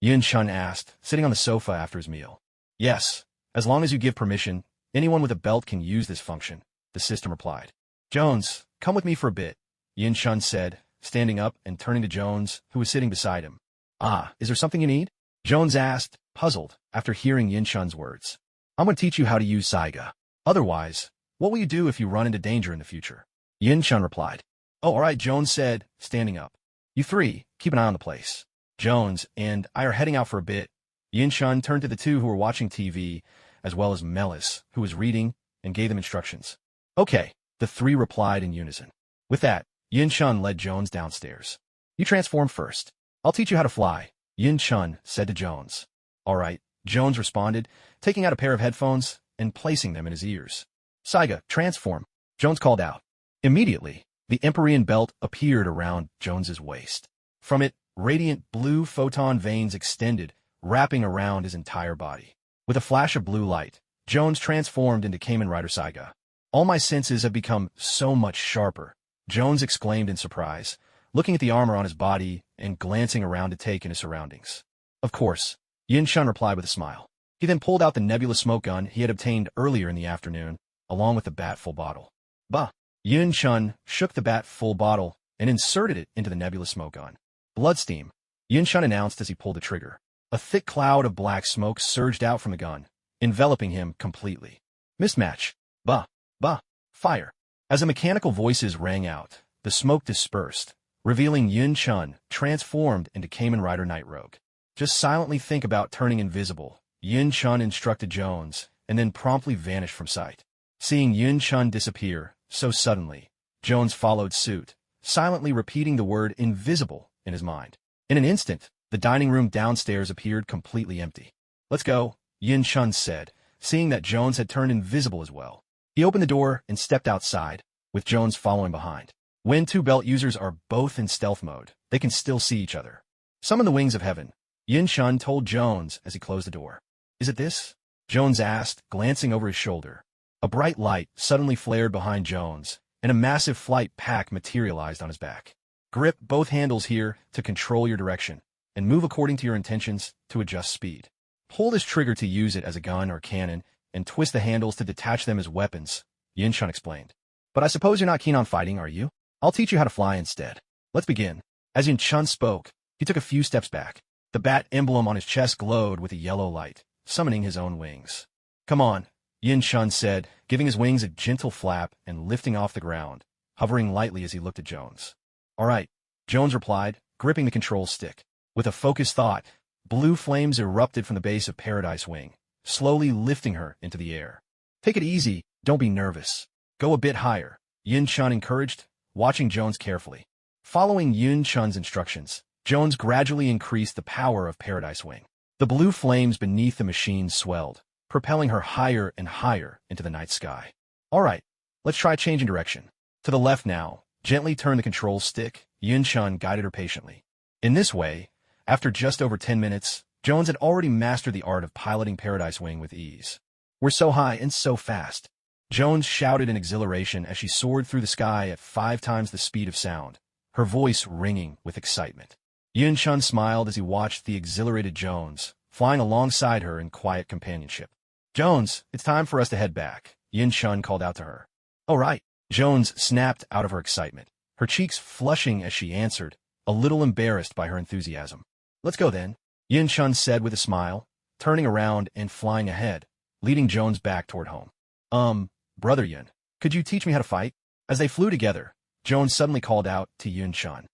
Yun Shun asked, sitting on the sofa after his meal. Yes, as long as you give permission, anyone with a belt can use this function, the system replied. Jones, come with me for a bit, Yun Shun said, standing up and turning to Jones, who was sitting beside him. Ah, is there something you need? Jones asked, puzzled, after hearing Yun Shun's words. I'm going to teach you how to use Saiga. Otherwise, what will you do if you run into danger in the future? Yun Shun replied. Oh, all right, Jones said, standing up. You three, keep an eye on the place. Jones and I are heading out for a bit. Yun Shun turned to the two who were watching TV, as well as Melis, who was reading, and gave them instructions. Okay, the three replied in unison. With that, Yun Shun led Jones downstairs. You transform first. I'll teach you how to fly, Yun Shun said to Jones. All right, Jones responded, taking out a pair of headphones and placing them in his ears. Saiga, transform, Jones called out. Immediately, the Empyrean belt appeared around Jones's waist. From it, radiant blue photon veins extended, wrapping around his entire body. With a flash of blue light, Jones transformed into Kamen Rider Saiga. All my senses have become so much sharper, Jones exclaimed in surprise, looking at the armor on his body and glancing around to take in his surroundings. Of course, Yun Shun replied with a smile. He then pulled out the nebula smoke gun he had obtained earlier in the afternoon, along with the bat-full bottle. Bah! Yun Shun shook the bat-full bottle and inserted it into the nebula smoke gun. Bloodsteam, Yun Shun announced as he pulled the trigger. A thick cloud of black smoke surged out from the gun, enveloping him completely. Mismatch. Bah! Bah! Fire! As the mechanical voices rang out, the smoke dispersed, revealing Yun Shun transformed into Kamen Rider Nightrogue. Just silently think about turning invisible, Yun Shun instructed Jones, and then promptly vanished from sight. Seeing Yun Shun disappear so suddenly, Jones followed suit, silently repeating the word invisible in his mind. In an instant, the dining room downstairs appeared completely empty. Let's go, Yun Shun said, seeing that Jones had turned invisible as well. He opened the door and stepped outside, with Jones following behind. When two belt users are both in stealth mode, they can still see each other. Summon the wings of heaven, Yun Shun told Jones as he closed the door. Is it this? Jones asked, glancing over his shoulder. A bright light suddenly flared behind Jones, and a massive flight pack materialized on his back. Grip both handles here to control your direction, and move according to your intentions to adjust speed. Pull this trigger to use it as a gun or cannon, and twist the handles to detach them as weapons, Yun Shun explained. But I suppose you're not keen on fighting, are you? I'll teach you how to fly instead. Let's begin. As Yun Shun spoke, he took a few steps back. The bat emblem on his chest glowed with a yellow light, summoning his own wings. Come on, Yun Shun said, giving his wings a gentle flap and lifting off the ground, hovering lightly as he looked at Jones. All right, Jones replied, gripping the control stick. With a focused thought, blue flames erupted from the base of Paradise Wing, slowly lifting her into the air. Take it easy, don't be nervous. Go a bit higher, Yun Shun encouraged, watching Jones carefully. Following Yun Shun's instructions, Jones gradually increased the power of Paradise Wing. The blue flames beneath the machine swelled, propelling her higher and higher into the night sky. All right, Let's try changing direction. To the left now. Gently turn the control stick. Yun-chun guided her patiently. In this way, after just over 10 minutes, Jones had already mastered the art of piloting Paradise Wing with ease. We're so high and so fast. Jones shouted in exhilaration as she soared through the sky at 5 times the speed of sound, her voice ringing with excitement. Yun-chun smiled as he watched the exhilarated Jones, flying alongside her in quiet companionship. Jones, it's time for us to head back, Yun-chun called out to her. Oh right. Jones snapped out of her excitement, her cheeks flushing as she answered, a little embarrassed by her enthusiasm. Let's go then, Yun-chun said with a smile, turning around and flying ahead, leading Jones back toward home. Brother Yun, could you teach me how to fight? As they flew together, Jones suddenly called out to Yun-chun.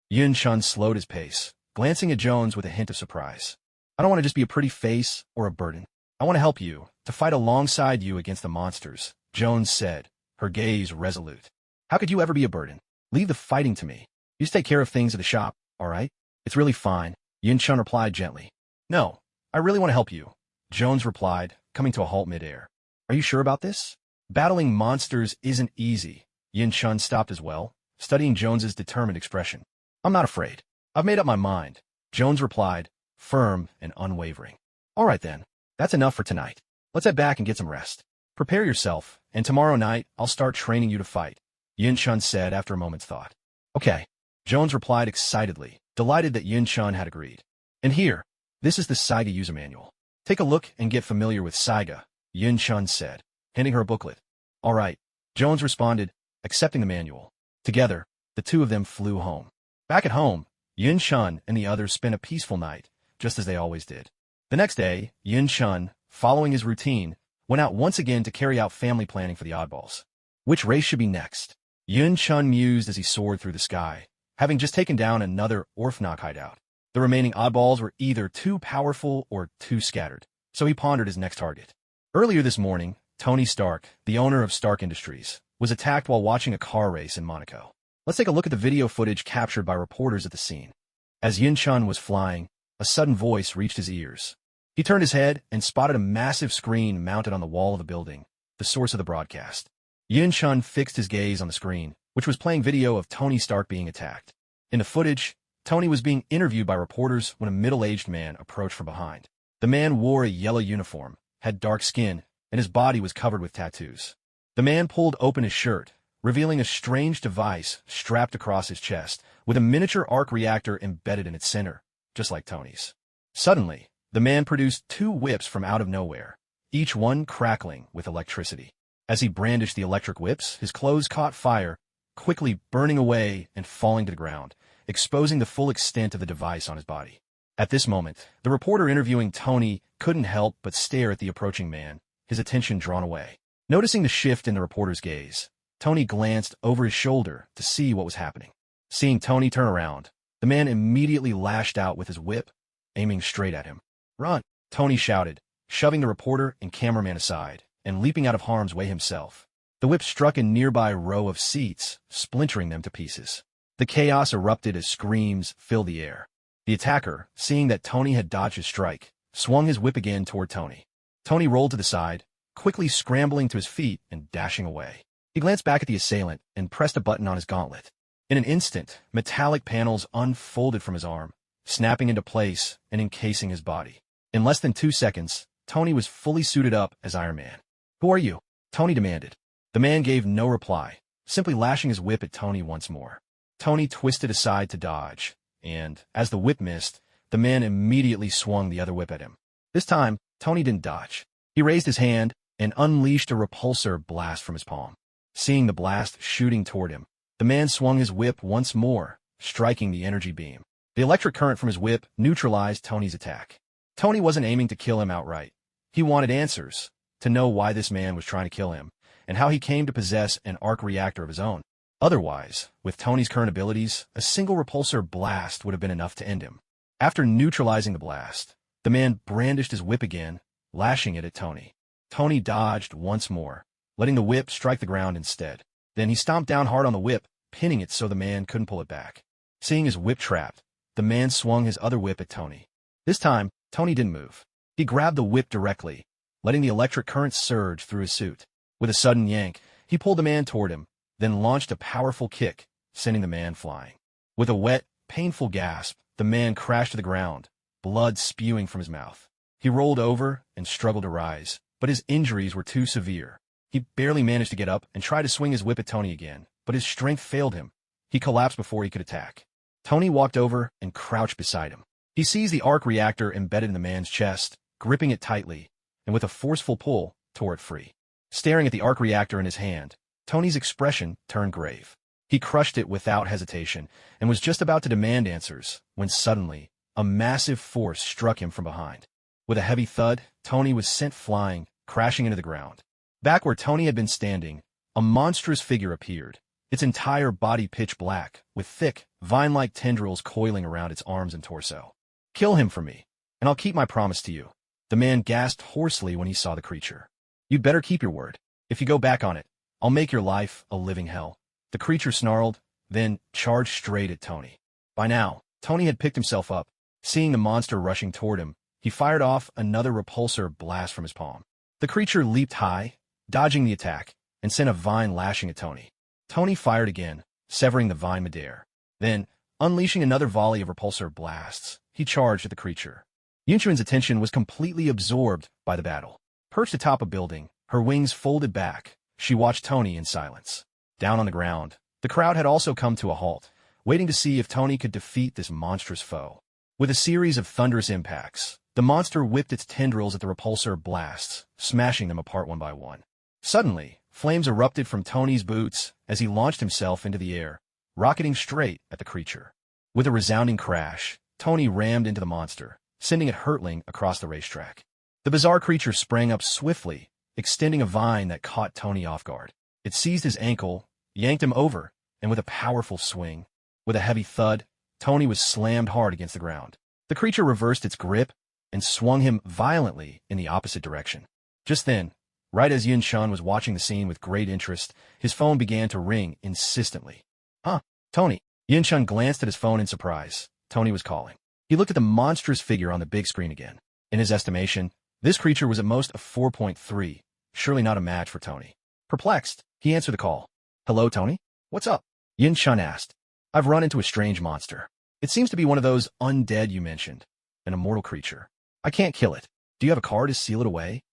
Yun-chun slowed his pace, glancing at Jones with a hint of surprise. I don't want to just be a pretty face or a burden. I want to help you, to fight alongside you against the monsters, Jones said, her gaze resolute. How could you ever be a burden? Leave the fighting to me. You just take care of things at the shop, all right? It's really fine, Yun-chun replied gently. No, I really want to help you, Jones replied, coming to a halt midair. Are you sure about this? Battling monsters isn't easy. Yun-chun stopped as well, studying Jones's determined expression. I'm not afraid. I've made up my mind, Jones replied, firm and unwavering. All right then, that's enough for tonight. Let's head back and get some rest. Prepare yourself, and tomorrow night I'll start training you to fight, Yun-chun said after a moment's thought. Okay, Jones replied excitedly, delighted that Yun-chun had agreed. And here, this is the Saiga user manual. Take a look and get familiar with Saiga, Yun-chun said, handing her a booklet. All right, Jones responded, accepting the manual. Together, the two of them flew home. Back at home, Yun-chun and the others spent a peaceful night, just as they always did. The next day, Yun-chun, following his routine, went out once again to carry out family planning for the oddballs. Which race should be next? Yun-chun mused as he soared through the sky, having just taken down another Orphanok hideout. The remaining oddballs were either too powerful or too scattered, so he pondered his next target. Earlier this morning, Tony Stark, the owner of Stark Industries, was attacked while watching a car race in Monaco. Let's take a look at the video footage captured by reporters at the scene. As Yun-chun was flying, a sudden voice reached his ears. He turned his head and spotted a massive screen mounted on the wall of the building, the source of the broadcast. Yun-chun fixed his gaze on the screen, which was playing video of Tony Stark being attacked. In the footage, Tony was being interviewed by reporters when a middle-aged man approached from behind. The man wore a yellow uniform, had dark skin, and his body was covered with tattoos. The man pulled open his shirt, revealing a strange device strapped across his chest, with a miniature arc reactor embedded in its center, just like Tony's. Suddenly, the man produced 2 whips from out of nowhere, each one crackling with electricity. As he brandished the electric whips, his clothes caught fire, quickly burning away and falling to the ground, exposing the full extent of the device on his body. At this moment, the reporter interviewing Tony couldn't help but stare at the approaching man, his attention drawn away. Noticing the shift in the reporter's gaze, Tony glanced over his shoulder to see what was happening. Seeing Tony turn around, the man immediately lashed out with his whip, aiming straight at him. Run, Tony shouted, shoving the reporter and cameraman aside, and leaping out of harm's way himself. The whip struck a nearby row of seats, splintering them to pieces. The chaos erupted as screams filled the air. The attacker, seeing that Tony had dodged his strike, swung his whip again toward Tony. Tony rolled to the side, quickly scrambling to his feet and dashing away. He glanced back at the assailant and pressed a button on his gauntlet. In an instant, metallic panels unfolded from his arm, snapping into place and encasing his body. In less than 2 seconds, Tony was fully suited up as Iron Man. Who are you? Tony demanded. The man gave no reply, simply lashing his whip at Tony once more. Tony twisted aside to dodge, and, as the whip missed, the man immediately swung the other whip at him. This time, Tony didn't dodge. He raised his hand and unleashed a repulsor blast from his palm. Seeing the blast shooting toward him, the man swung his whip once more, striking the energy beam. The electric current from his whip neutralized Tony's attack. Tony wasn't aiming to kill him outright. He wanted answers, to know why this man was trying to kill him, and how he came to possess an arc reactor of his own. Otherwise, with Tony's current abilities, a single repulsor blast would have been enough to end him. After neutralizing the blast, the man brandished his whip again, lashing it at Tony. Tony dodged once more, letting the whip strike the ground instead. Then he stomped down hard on the whip, pinning it so the man couldn't pull it back. Seeing his whip trapped, the man swung his other whip at Tony. This time, Tony didn't move. He grabbed the whip directly, letting the electric current surge through his suit. With a sudden yank, He pulled the man toward him, then launched a powerful kick, sending the man flying. With a wet, painful gasp, the man crashed to the ground, blood spewing from his mouth. He rolled over and struggled to rise, but his injuries were too severe. He barely managed to get up and try to swing his whip at Tony again, but his strength failed him. He collapsed before he could attack. Tony walked over and crouched beside him. He seized the arc reactor embedded in the man's chest, gripping it tightly, and with a forceful pull, tore it free. Staring at the arc reactor in his hand, Tony's expression turned grave. He crushed it without hesitation and was just about to demand answers when suddenly, a massive force struck him from behind. With a heavy thud, Tony was sent flying, crashing into the ground. Back where Tony had been standing, a monstrous figure appeared, its entire body pitch black, with thick, vine-like tendrils coiling around its arms and torso. "Kill him for me, and I'll keep my promise to you," the man gasped hoarsely when he saw the creature. "You'd better keep your word. If you go back on it, I'll make your life a living hell." The creature snarled, then charged straight at Tony. By now, Tony had picked himself up. Seeing the monster rushing toward him, he fired off another repulsor blast from his palm. The creature leaped high, dodging the attack, and sent a vine lashing at Tony. Tony fired again, severing the vine midair. Then, unleashing another volley of repulsor blasts, he charged at the creature. Yunchuan's attention was completely absorbed by the battle. Perched atop a building, her wings folded back, she watched Tony in silence. Down on the ground, the crowd had also come to a halt, waiting to see if Tony could defeat this monstrous foe. With a series of thunderous impacts, the monster whipped its tendrils at the repulsor blasts, smashing them apart one by one. Suddenly, flames erupted from Tony's boots as he launched himself into the air, rocketing straight at the creature. With a resounding crash, Tony rammed into the monster, sending it hurtling across the racetrack. The bizarre creature sprang up swiftly, extending a vine that caught Tony off guard. It seized his ankle, yanked him over, and with a powerful swing, with a heavy thud, Tony was slammed hard against the ground. The creature reversed its grip and swung him violently in the opposite direction. Just then, right as Yunchuan was watching the scene with great interest, his phone began to ring insistently. "Huh, Tony." Yunchuan glanced at his phone in surprise. Tony was calling. He looked at the monstrous figure on the big screen again. In his estimation, this creature was at most a 4.3, surely not a match for Tony. Perplexed, he answered the call. "Hello, Tony? What's up?" Yunchuan asked. "I've run into a strange monster. It seems to be one of those undead you mentioned, an immortal creature. I can't kill it. Do you have a car to seal it away?"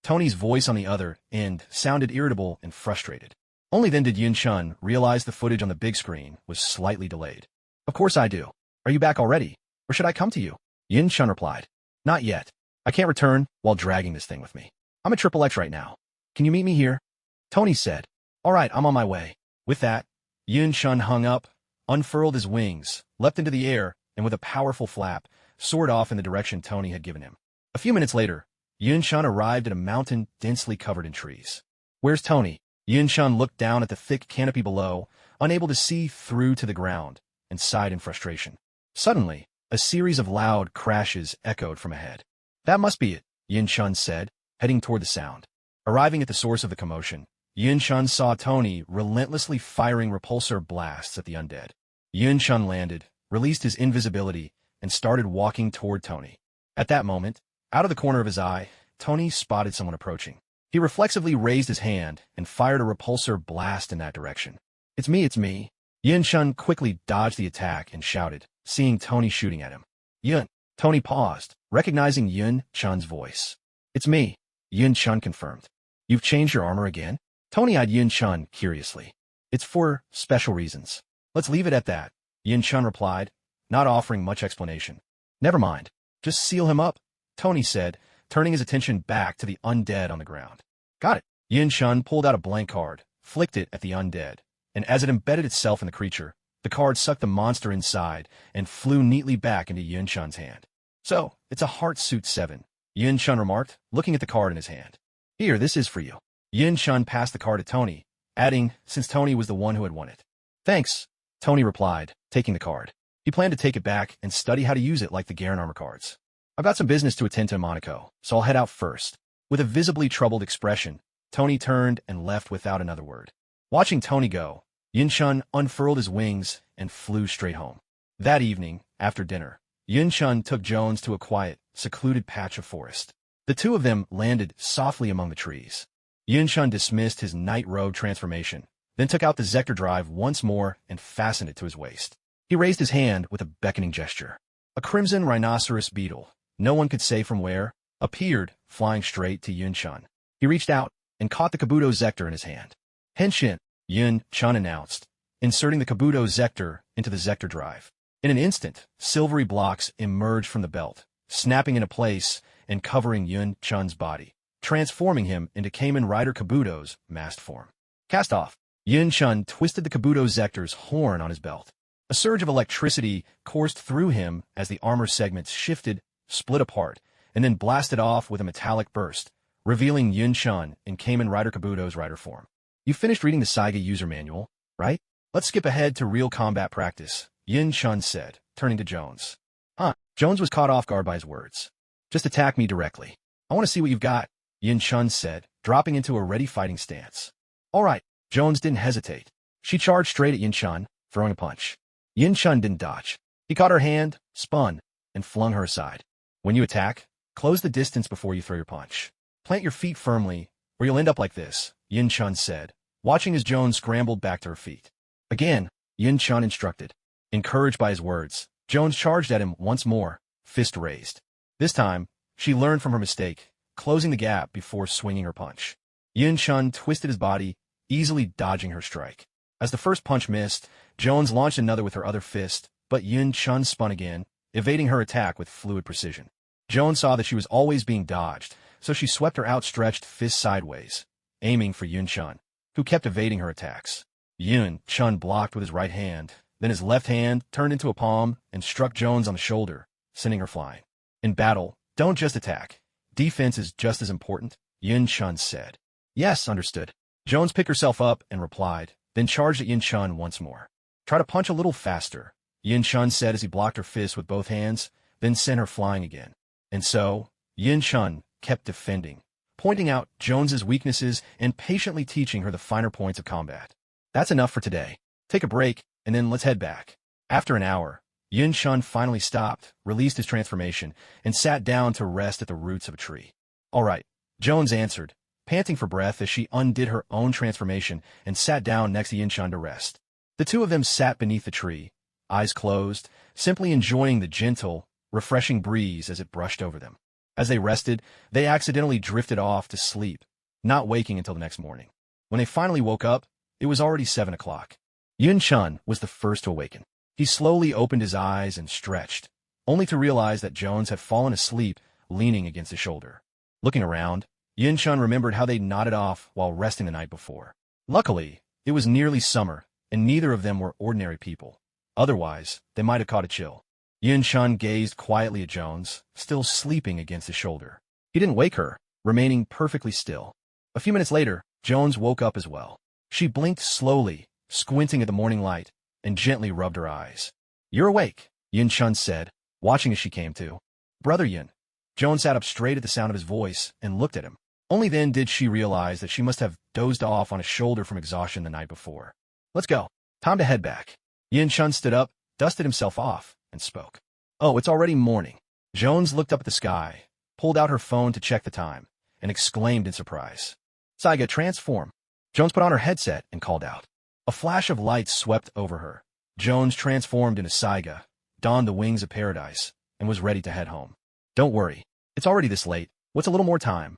Tony's voice on the other end sounded irritable and frustrated. Only then did Yunchuan realize the footage on the big screen was slightly delayed. "Of course I do. Are you back already? Or should I come to you?" Yunchuan replied. "Not yet. I can't return while dragging this thing with me. I'm at Triple X right now. Can you meet me here?" Tony said. "All right, I'm on my way." With that, Yunchuan hung up, unfurled his wings, leapt into the air, and with a powerful flap, soared off in the direction Tony had given him. A few minutes later, Yunchuan arrived at a mountain densely covered in trees. "Where's Tony?" Yunchuan looked down at the thick canopy below, unable to see through to the ground, and sighed in frustration. Suddenly, a series of loud crashes echoed from ahead. "That must be it," Yunchuan said, heading toward the sound. Arriving at the source of the commotion, Yunchuan saw Tony relentlessly firing repulsor blasts at the undead. Yunchuan landed, released his invisibility, and started walking toward Tony. At that moment, out of the corner of his eye, Tony spotted someone approaching. He reflexively raised his hand and fired a repulsor blast in that direction. It's me. Yunchuan quickly dodged the attack and shouted, seeing Tony shooting at him. "Yun." Tony paused, recognizing Yunchuan's voice. "It's me," Yunchuan confirmed. "You've changed your armor again?" Tony eyed Yunchuan curiously. "It's for special reasons. Let's leave it at that," Yunchuan replied, not offering much explanation. "Never mind. Just seal him up," Tony said, turning his attention back to the undead on the ground. "Got it." Yunchuan pulled out a blank card, flicked it at the undead, and as it embedded itself in the creature, the card sucked the monster inside and flew neatly back into Yunchuan's hand. "So, it's a Heart Suit 7, Yunchuan remarked, looking at the card in his hand. "Here, this is for you." Yunchuan passed the card to Tony, adding, since Tony was the one who had won it. "Thanks," Tony replied, taking the card. He planned to take it back and study how to use it like the Garen armor cards. "I've got some business to attend to in Monaco, so I'll head out first." With a visibly troubled expression, Tony turned and left without another word. Watching Tony go, Yunchuan unfurled his wings and flew straight home. That evening, after dinner, Yunchuan took Jones to a quiet, secluded patch of forest. The two of them landed softly among the trees. Yun-shun dismissed his night road transformation, then took out the Zector drive once more and fastened it to his waist. He raised his hand with a beckoning gesture. A crimson rhinoceros beetle, no one could say from where, appeared, flying straight to Yun-shun. He reached out and caught the Kabuto Zector in his hand. Henshin, Yun-shun announced, inserting the Kabuto Zector into the Zector drive. In an instant, silvery blocks emerged from the belt, snapping into place and covering Yun-shun's body, transforming him into Kamen Rider Kabuto's masked form. Cast off. Yun-shun twisted the Kabuto Zector's horn on his belt. A surge of electricity coursed through him as the armor segments shifted, split apart, and then blasted off with a metallic burst, revealing Yun-shun in Kamen Rider Kabuto's rider form. You finished reading the Saiga user manual, right? Let's skip ahead to real combat practice, Yun-shun said, turning to Jones. Jones was caught off guard by his words. Just attack me directly. I want to see what you've got, Yun-shun said, dropping into a ready fighting stance. All right, Jones didn't hesitate. She charged straight at Yun-shun, throwing a punch. Yun-shun didn't dodge. He caught her hand, spun, and flung her aside. When you attack, close the distance before you throw your punch. Plant your feet firmly, or you'll end up like this, Yun-shun said, watching as Jones scrambled back to her feet. Again, Yun-shun instructed. Encouraged by his words, Jones charged at him once more, fist raised. This time, she learned from her mistake, closing the gap before swinging her punch. Yun-shun twisted his body, easily dodging her strike. As the first punch missed, Jones launched another with her other fist, but Yun-shun spun again, evading her attack with fluid precision. Jones saw that she was always being dodged, so she swept her outstretched fist sideways, aiming for Yun-shun, who kept evading her attacks. Yun-shun blocked with his right hand, then his left hand turned into a palm and struck Jones on the shoulder, sending her flying. In battle, don't just attack. Defense is just as important, Yun-shun said. Yes, understood. Jones picked herself up and replied, then charged at Yun-shun once more. Try to punch a little faster, Yun-shun said as he blocked her fist with both hands, then sent her flying again. And so, Yun-shun kept defending, pointing out Jones's weaknesses and patiently teaching her the finer points of combat. That's enough for today. Take a break, and then let's head back. After an hour, Yun-shun finally stopped, released his transformation, and sat down to rest at the roots of a tree. All right, Jones answered, panting for breath as she undid her own transformation and sat down next to Yun-shun to rest. The two of them sat beneath the tree, eyes closed, simply enjoying the gentle, refreshing breeze as it brushed over them. As they rested, they accidentally drifted off to sleep, not waking until the next morning. When they finally woke up, it was already 7 o'clock. Yun-shun was the first to awaken. He slowly opened his eyes and stretched, only to realize that Jones had fallen asleep, leaning against his shoulder. Looking around, Yun-shun remembered how they'd nodded off while resting the night before. Luckily, it was nearly summer, and neither of them were ordinary people. Otherwise, they might have caught a chill. Yun-shun gazed quietly at Jones, still sleeping against his shoulder. He didn't wake her, remaining perfectly still. A few minutes later, Jones woke up as well. She blinked slowly, squinting at the morning light, and gently rubbed her eyes. You're awake, Yun-shun said, watching as she came to. Brother Yun. Jones sat up straight at the sound of his voice and looked at him. Only then did she realize that she must have dozed off on his shoulder from exhaustion the night before. Let's go. Time to head back. Yun-shun stood up, dusted himself off, and spoke. Oh, it's already morning. Jones looked up at the sky, pulled out her phone to check the time, and exclaimed in surprise. Saiga, transform. Jones put on her headset and called out. A flash of light swept over her. Jones transformed into Saiga, donned the wings of paradise, and was ready to head home. Don't worry. It's already this late. What's a little more time?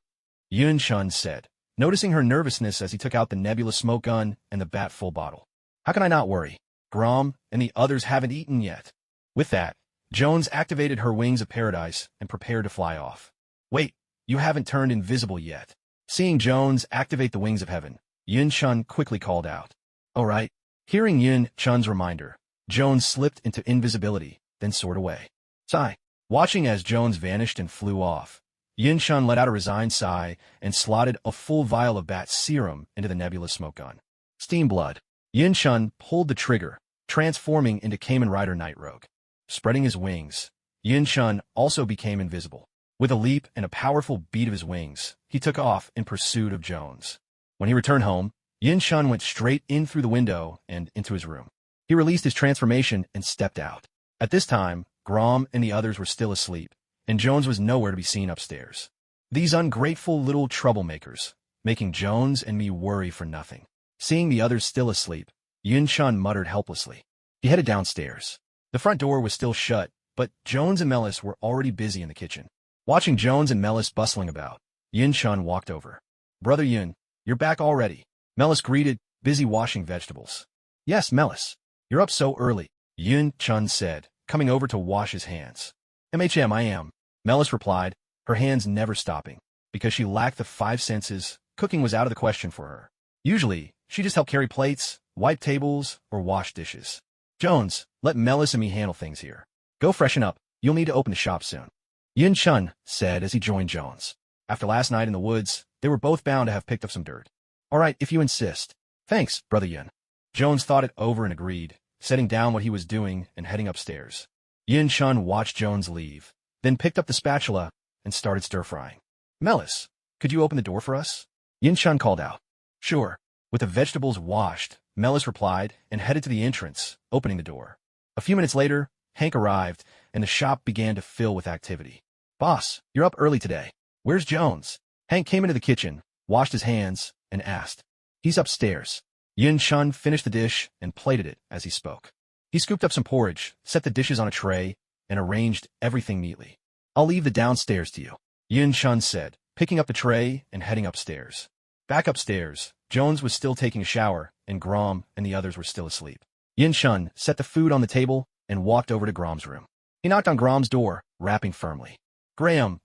Yun-shun said, noticing her nervousness as he took out the nebula smoke gun and the bat-full bottle. How can I not worry? Grom and the others haven't eaten yet. With that, Jones activated her wings of paradise and prepared to fly off. Wait, you haven't turned invisible yet. Seeing Jones activate the wings of heaven, Yun-shun quickly called out. All right. Hearing Yun-shun's reminder, Jones slipped into invisibility, then soared away. Sigh. Watching as Jones vanished and flew off, Yun-shun let out a resigned sigh and slotted a full vial of bat serum into the nebula smoke gun. Steam blood. Yun-shun pulled the trigger, transforming into Kamen Rider Night Rogue. Spreading his wings, Yun-shun also became invisible. With a leap and a powerful beat of his wings, he took off in pursuit of Jones. When he returned home, Yun-shun went straight in through the window and into his room. He released his transformation and stepped out. At this time, Grom and the others were still asleep, and Jones was nowhere to be seen upstairs. These ungrateful little troublemakers, making Jones and me worry for nothing. Seeing the others still asleep, Yun-chun muttered helplessly. He headed downstairs. The front door was still shut, but Jones and Melis were already busy in the kitchen. Watching Jones and Melis bustling about, Yun-chun walked over. "Brother Yun, you're back already," Melis greeted, busy washing vegetables. "Yes, Melis. You're up so early," Yun-chun said, coming over to wash his hands. I am," Melis replied, her hands never stopping. Because she lacked the five senses, cooking was out of the question for her. Usually, she just helped carry plates, wipe tables, or wash dishes. "Jones, let Melis and me handle things here. Go freshen up, you'll need to open the shop soon," Yun-chun said as he joined Jones. After last night in the woods, they were both bound to have picked up some dirt. "All right, if you insist." "Thanks, Brother Yun." Jones thought it over and agreed, setting down what he was doing and heading upstairs. Yun-chun watched Jones leave, then picked up the spatula and started stir-frying. "Melis, could you open the door for us?" Yun-chun called out. "Sure." With the vegetables washed, Melis replied and headed to the entrance, opening the door. A few minutes later, Hank arrived, and the shop began to fill with activity. "Boss, you're up early today. Where's Jones?" Hank came into the kitchen, washed his hands, and asked. "He's upstairs." Yun-chun finished the dish and plated it as he spoke. He scooped up some porridge, set the dishes on a tray, and arranged everything neatly. "I'll leave the downstairs to you," Yun-chun said, picking up the tray and heading upstairs. Back upstairs, Jones was still taking a shower, and Grom and the others were still asleep. Yun-chun set the food on the table and walked over to Grom's room. He knocked on Grom's door, rapping firmly. Grom,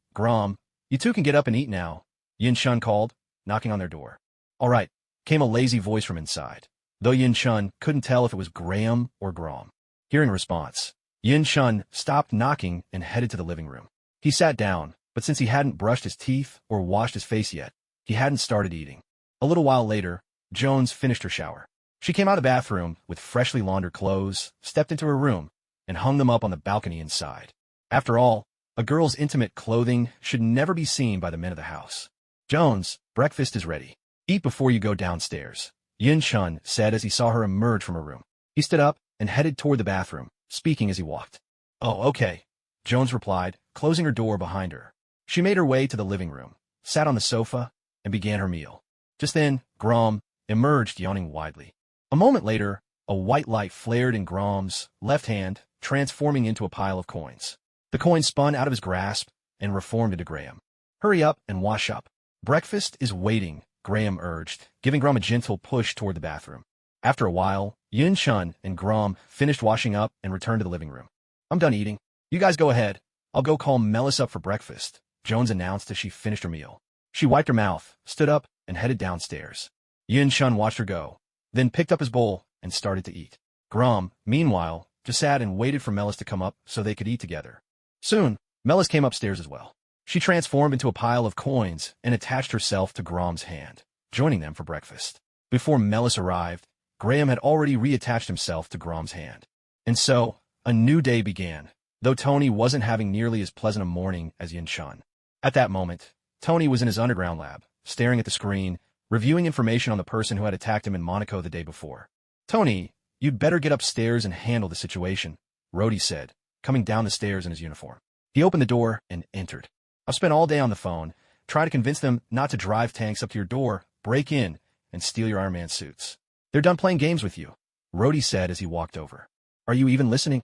you two can get up and eat now," Yun-chun called, knocking on their door. "All right," came a lazy voice from inside, though Yun-chun couldn't tell if it was Graham or Grom. Hearing a response, Yun-chun stopped knocking and headed to the living room. He sat down, but since he hadn't brushed his teeth or washed his face yet, he hadn't started eating. A little while later, Jones finished her shower. She came out of the bathroom with freshly laundered clothes, stepped into her room, and hung them up on the balcony inside. After all, a girl's intimate clothing should never be seen by the men of the house. "Jones, breakfast is ready. Eat before you go downstairs," Yun-chun said as he saw her emerge from her room. He stood up and headed toward the bathroom, speaking as he walked. "Oh, okay," Jones replied, closing her door behind her. She made her way to the living room, sat on the sofa, and began her meal. Just then, Grom emerged yawning widely. A moment later, a white light flared in Grom's left hand, transforming into a pile of coins. The coin spun out of his grasp and reformed into Graham. "Hurry up and wash up. Breakfast is waiting," Graham urged, giving Grom a gentle push toward the bathroom. After a while, Yun-chun and Grom finished washing up and returned to the living room. "I'm done eating. You guys go ahead. I'll go call Melis up for breakfast," Jones announced as she finished her meal. She wiped her mouth, stood up, and headed downstairs. Yun-chun watched her go, then picked up his bowl and started to eat. Grom, meanwhile, just sat and waited for Melis to come up so they could eat together. Soon, Melis came upstairs as well. She transformed into a pile of coins and attached herself to Grom's hand, joining them for breakfast. Before Melis arrived, Graham had already reattached himself to Grom's hand. And so, a new day began, though Tony wasn't having nearly as pleasant a morning as Yun-chun. At that moment, Tony was in his underground lab, staring at the screen, reviewing information on the person who had attacked him in Monaco the day before. "Tony, you'd better get upstairs and handle the situation," Rhodey said, coming down the stairs in his uniform. He opened the door and entered. "I've spent all day on the phone, trying to convince them not to drive tanks up to your door, break in, and steal your Iron Man suits. They're done playing games with you," Rhodey said as he walked over. "Are you even listening?"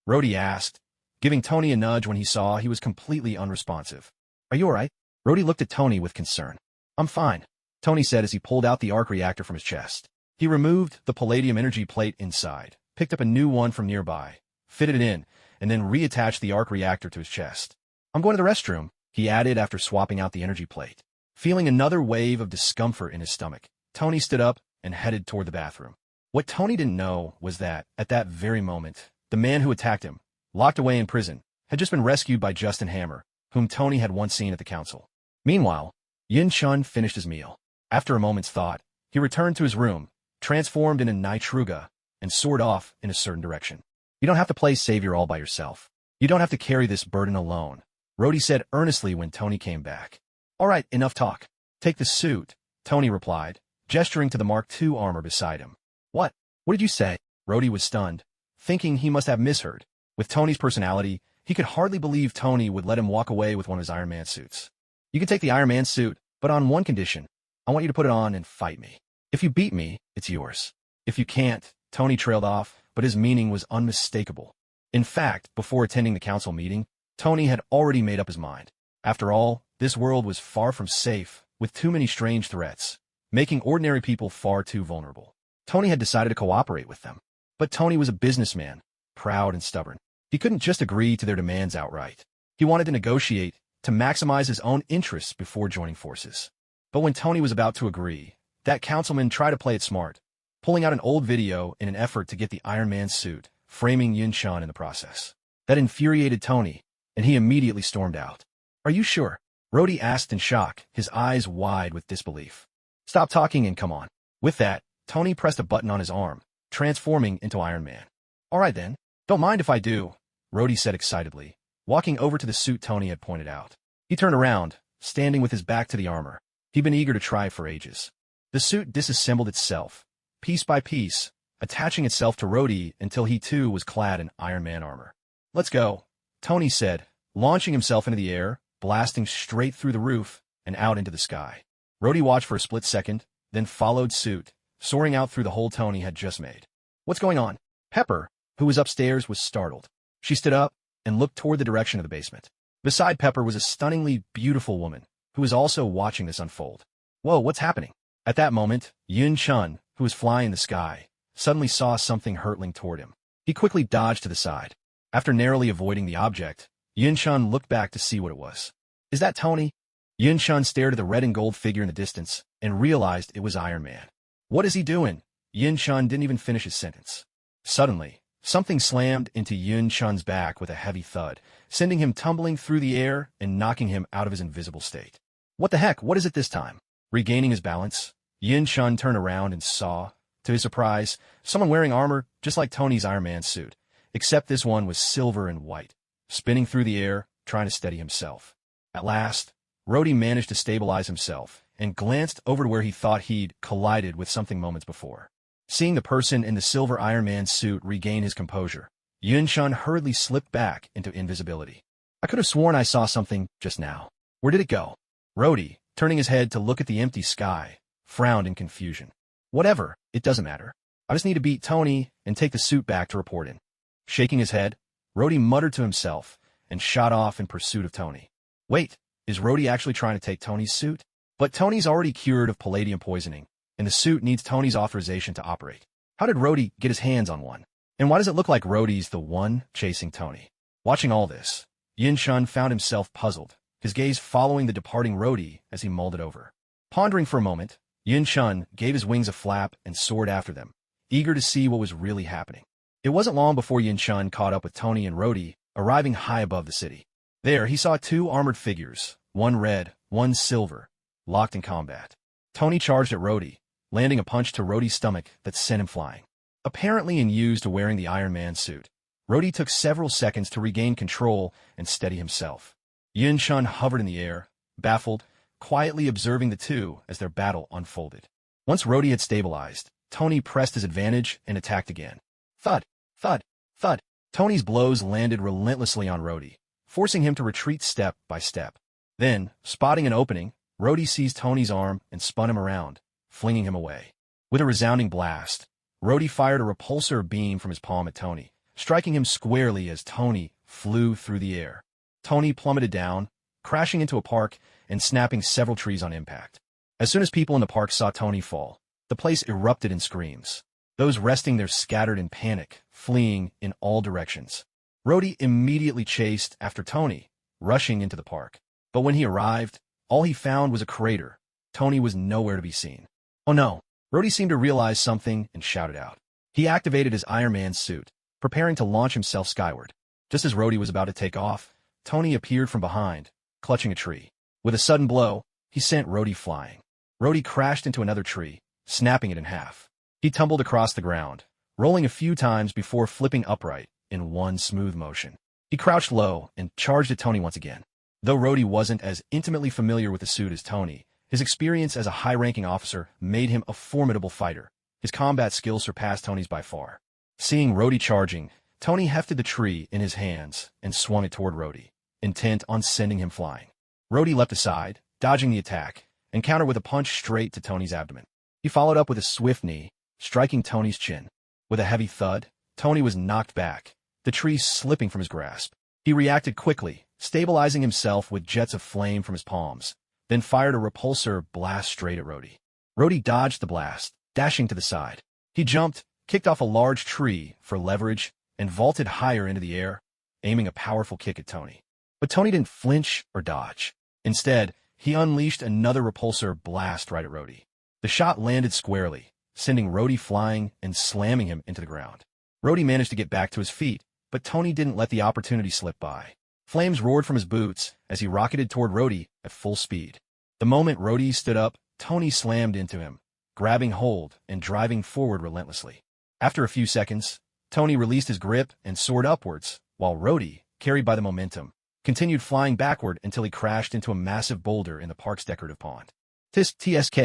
Rhodey asked, giving Tony a nudge when he saw he was completely unresponsive. "Are you all right?" Rhodey looked at Tony with concern. "I'm fine," Tony said as he pulled out the arc reactor from his chest. He removed the palladium energy plate inside, picked up a new one from nearby, fitted it in, and then reattached the arc reactor to his chest. "I'm going to the restroom," he added after swapping out the energy plate. Feeling another wave of discomfort in his stomach, Tony stood up and headed toward the bathroom. What Tony didn't know was that, at that very moment, the man who attacked him, locked away in prison, had just been rescued by Justin Hammer, whom Tony had once seen at the council. Meanwhile, Yun-chun finished his meal. After a moment's thought, he returned to his room, transformed into Nitruga, and soared off in a certain direction. "You don't have to play savior all by yourself. You don't have to carry this burden alone," Rhodey said earnestly when Tony came back. "All right, enough talk. Take the suit," Tony replied, gesturing to the Mark II armor beside him. "What? What did you say?" Rhodey was stunned, thinking he must have misheard. With Tony's personality, he could hardly believe Tony would let him walk away with one of his Iron Man suits. "You can take the Iron Man suit, but on one condition," I want you to put it on and fight me. If you beat me, it's yours. If you can't, Tony trailed off, but his meaning was unmistakable. In fact, before attending the council meeting, Tony had already made up his mind. After all, this world was far from safe, with too many strange threats, making ordinary people far too vulnerable. Tony had decided to cooperate with them. But Tony was a businessman, proud and stubborn. He couldn't just agree to their demands outright. He wanted to negotiate, to maximize his own interests before joining forces. But when Tony was about to agree, that councilman tried to play it smart, pulling out an old video in an effort to get the Iron Man suit, framing Yun-chan in the process. That infuriated Tony, and he immediately stormed out. Are you sure? Rhodey asked in shock, his eyes wide with disbelief. Stop talking and come on. With that, Tony pressed a button on his arm, transforming into Iron Man. All right then, don't mind if I do, Rhodey said excitedly, walking over to the suit Tony had pointed out. He turned around, standing with his back to the armor. He'd been eager to try for ages. The suit disassembled itself, piece by piece, attaching itself to Rhodey until he too was clad in Iron Man armor. Let's go, Tony said, launching himself into the air, blasting straight through the roof and out into the sky. Rhodey watched for a split second, then followed suit, soaring out through the hole Tony had just made. What's going on? Pepper, who was upstairs, was startled. She stood up and looked toward the direction of the basement. Beside Pepper was a stunningly beautiful woman, who was also watching this unfold. Whoa, what's happening? At that moment, Yun-chan, who was flying in the sky, suddenly saw something hurtling toward him. He quickly dodged to the side. After narrowly avoiding the object, Yun-chan looked back to see what it was. Is that Tony? Yun-chan stared at the red and gold figure in the distance and realized it was Iron Man. What is he doing? Yun-chan didn't even finish his sentence. Suddenly, something slammed into Yun-chan's back with a heavy thud, sending him tumbling through the air and knocking him out of his invisible state. What the heck? What is it this time? Regaining his balance, Yun-chan turned around and saw, to his surprise, someone wearing armor just like Tony's Iron Man suit, except this one was silver and white, spinning through the air, trying to steady himself. At last, Rhodey managed to stabilize himself and glanced over to where he thought he'd collided with something moments before. Seeing the person in the silver Iron Man suit regain his composure, Yun-chan hurriedly slipped back into invisibility. I could have sworn I saw something just now. Where did it go? Rhodey, turning his head to look at the empty sky, frowned in confusion. Whatever, it doesn't matter. I just need to beat Tony and take the suit back to report in. Shaking his head, Rhodey muttered to himself and shot off in pursuit of Tony. Wait, is Rhodey actually trying to take Tony's suit? But Tony's already cured of palladium poisoning, and the suit needs Tony's authorization to operate. How did Rhodey get his hands on one? And why does it look like Rhodey's the one chasing Tony? Watching all this, Yun-chan found himself puzzled, his gaze following the departing Rhodey as he mulled it over. Pondering for a moment, Yun-chan gave his wings a flap and soared after them, eager to see what was really happening. It wasn't long before Yun-chan caught up with Tony and Rhodey, arriving high above the city. There, he saw two armored figures, one red, one silver, locked in combat. Tony charged at Rhodey, landing a punch to Rhodey's stomach that sent him flying. Apparently unused to wearing the Iron Man suit, Rhodey took several seconds to regain control and steady himself. Yun-chan hovered in the air, baffled, quietly observing the two as their battle unfolded. Once Rhodey had stabilized, Tony pressed his advantage and attacked again. Thud, thud, thud. Tony's blows landed relentlessly on Rhodey, forcing him to retreat step by step. Then, spotting an opening, Rhodey seized Tony's arm and spun him around, flinging him away. With a resounding blast, Rhodey fired a repulsor beam from his palm at Tony, striking him squarely as Tony flew through the air. Tony plummeted down, crashing into a park and snapping several trees on impact. As soon as people in the park saw Tony fall, the place erupted in screams. Those resting there scattered in panic, fleeing in all directions. Rhodey immediately chased after Tony, rushing into the park. But when he arrived, all he found was a crater. Tony was nowhere to be seen. Oh no! Rhodey seemed to realize something and shouted out. He activated his Iron Man suit, preparing to launch himself skyward. Just as Rhodey was about to take off, Tony appeared from behind, clutching a tree. With a sudden blow, he sent Rhodey flying. Rhodey crashed into another tree, snapping it in half. He tumbled across the ground, rolling a few times before flipping upright in one smooth motion. He crouched low and charged at Tony once again. Though Rhodey wasn't as intimately familiar with the suit as Tony, his experience as a high-ranking officer made him a formidable fighter. His combat skills surpassed Tony's by far. Seeing Rhodey charging, Tony hefted the tree in his hands and swung it toward Rhodey, intent on sending him flying. Rhodey leapt aside, dodging the attack, and countered with a punch straight to Tony's abdomen. He followed up with a swift knee, striking Tony's chin. With a heavy thud, Tony was knocked back, the tree slipping from his grasp. He reacted quickly, stabilizing himself with jets of flame from his palms, then fired a repulsor blast straight at Rhodey. Rhodey dodged the blast, dashing to the side. He jumped, kicked off a large tree for leverage, and vaulted higher into the air, aiming a powerful kick at Tony. But Tony didn't flinch or dodge. Instead, he unleashed another repulsor blast right at Rhodey. The shot landed squarely, sending Rhodey flying and slamming him into the ground. Rhodey managed to get back to his feet, but Tony didn't let the opportunity slip by. Flames roared from his boots as he rocketed toward Rhodey at full speed. The moment Rhodey stood up, Tony slammed into him, grabbing hold and driving forward relentlessly. After a few seconds, Tony released his grip and soared upwards, while Rhodey, carried by the momentum, continued flying backward until he crashed into a massive boulder in the park's decorative pond. TSK.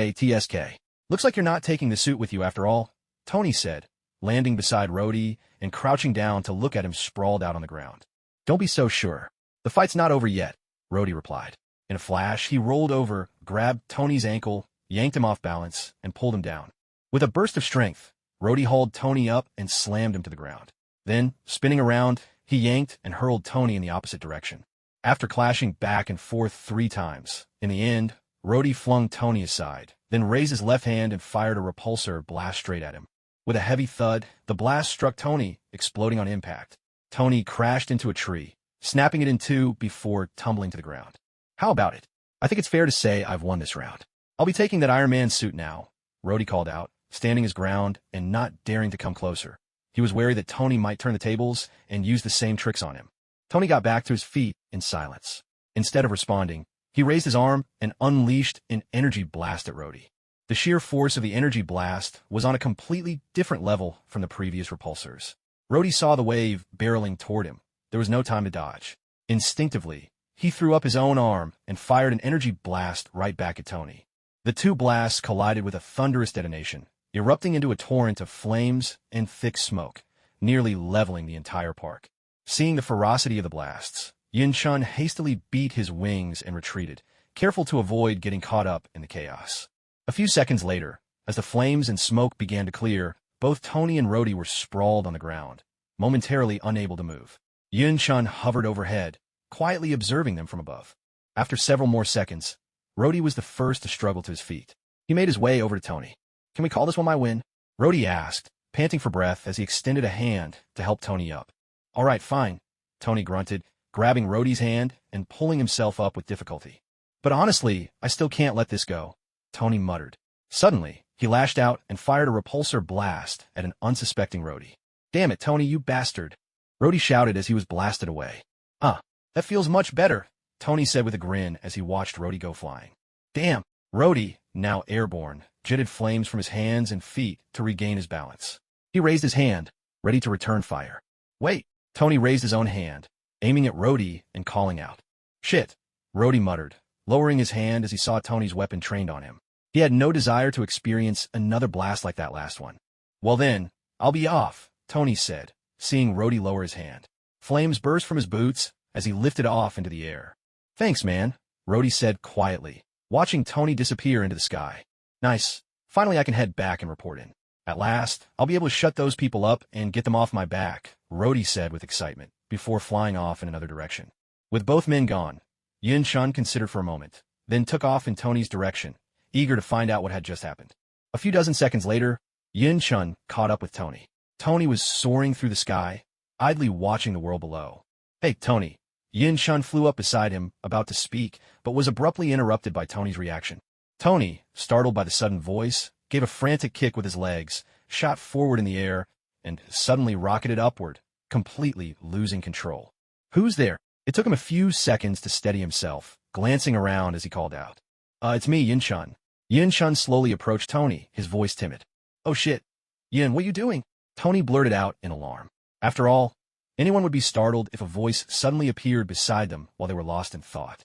Looks like you're not taking the suit with you after all, Tony said, landing beside Rhodey and crouching down to look at him sprawled out on the ground. Don't be so sure. The fight's not over yet, Rhodey replied. In a flash, he rolled over, grabbed Tony's ankle, yanked him off balance, and pulled him down. With a burst of strength, Rhodey hauled Tony up and slammed him to the ground. Then, spinning around, he yanked and hurled Tony in the opposite direction. After clashing back and forth 3 times, in the end, Rhodey flung Tony aside, then raised his left hand and fired a repulsor blast straight at him. With a heavy thud, the blast struck Tony, exploding on impact. Tony crashed into a tree, snapping it in two before tumbling to the ground. How about it? I think it's fair to say I've won this round. I'll be taking that Iron Man suit now, Rhodey called out, standing his ground and not daring to come closer. He was wary that Tony might turn the tables and use the same tricks on him. Tony got back to his feet in silence. Instead of responding, he raised his arm and unleashed an energy blast at Rhodey. The sheer force of the energy blast was on a completely different level from the previous repulsors. Rhodey saw the wave barreling toward him. There was no time to dodge. Instinctively, he threw up his own arm and fired an energy blast right back at Tony. The two blasts collided with a thunderous detonation, erupting into a torrent of flames and thick smoke, nearly leveling the entire park. Seeing the ferocity of the blasts, Yin-chun hastily beat his wings and retreated, careful to avoid getting caught up in the chaos. A few seconds later, as the flames and smoke began to clear, both Tony and Rhodey were sprawled on the ground, momentarily unable to move. Yin-chun hovered overhead, quietly observing them from above. After several more seconds, Rhodey was the first to struggle to his feet. He made his way over to Tony. "Can we call this one my win?" Rhodey asked, panting for breath as he extended a hand to help Tony up. "All right, fine," Tony grunted, grabbing Rhodey's hand and pulling himself up with difficulty. "But honestly, I still can't let this go," Tony muttered. Suddenly, he lashed out and fired a repulsor blast at an unsuspecting Rhodey. "Damn it, Tony, you bastard!" Rhodey shouted as he was blasted away. That feels much better," Tony said with a grin as he watched Rhodey go flying. "Damn!" Rhodey, now airborne, jetted flames from his hands and feet to regain his balance. He raised his hand, ready to return fire. "Wait!" Tony raised his own hand, aiming at Rhodey and calling out. "Shit!" Rhodey muttered, lowering his hand as he saw Tony's weapon trained on him. He had no desire to experience another blast like that last one. "Well then, I'll be off," Tony said, seeing Rhodey lower his hand. Flames burst from his boots as he lifted off into the air. "Thanks, man," Rhodey said quietly, watching Tony disappear into the sky. "Nice. Finally I can head back and report in. At last, I'll be able to shut those people up and get them off my back," Rhodey said with excitement, before flying off in another direction. With both men gone, Yin-chun considered for a moment, then took off in Tony's direction, eager to find out what had just happened. A few dozen seconds later, Yin-chun caught up with Tony. Tony was soaring through the sky, idly watching the world below. "Hey, Tony." Yin-chun flew up beside him, about to speak, but was abruptly interrupted by Tony's reaction. Tony, startled by the sudden voice, gave a frantic kick with his legs, shot forward in the air, and suddenly rocketed upward, completely losing control. "Who's there?" It took him a few seconds to steady himself, glancing around as he called out. It's me, Yin-chun." Yin-chun slowly approached Tony, his voice timid. "Oh shit. Yin, what you doing?" Tony blurted out in alarm. After all, anyone would be startled if a voice suddenly appeared beside them while they were lost in thought.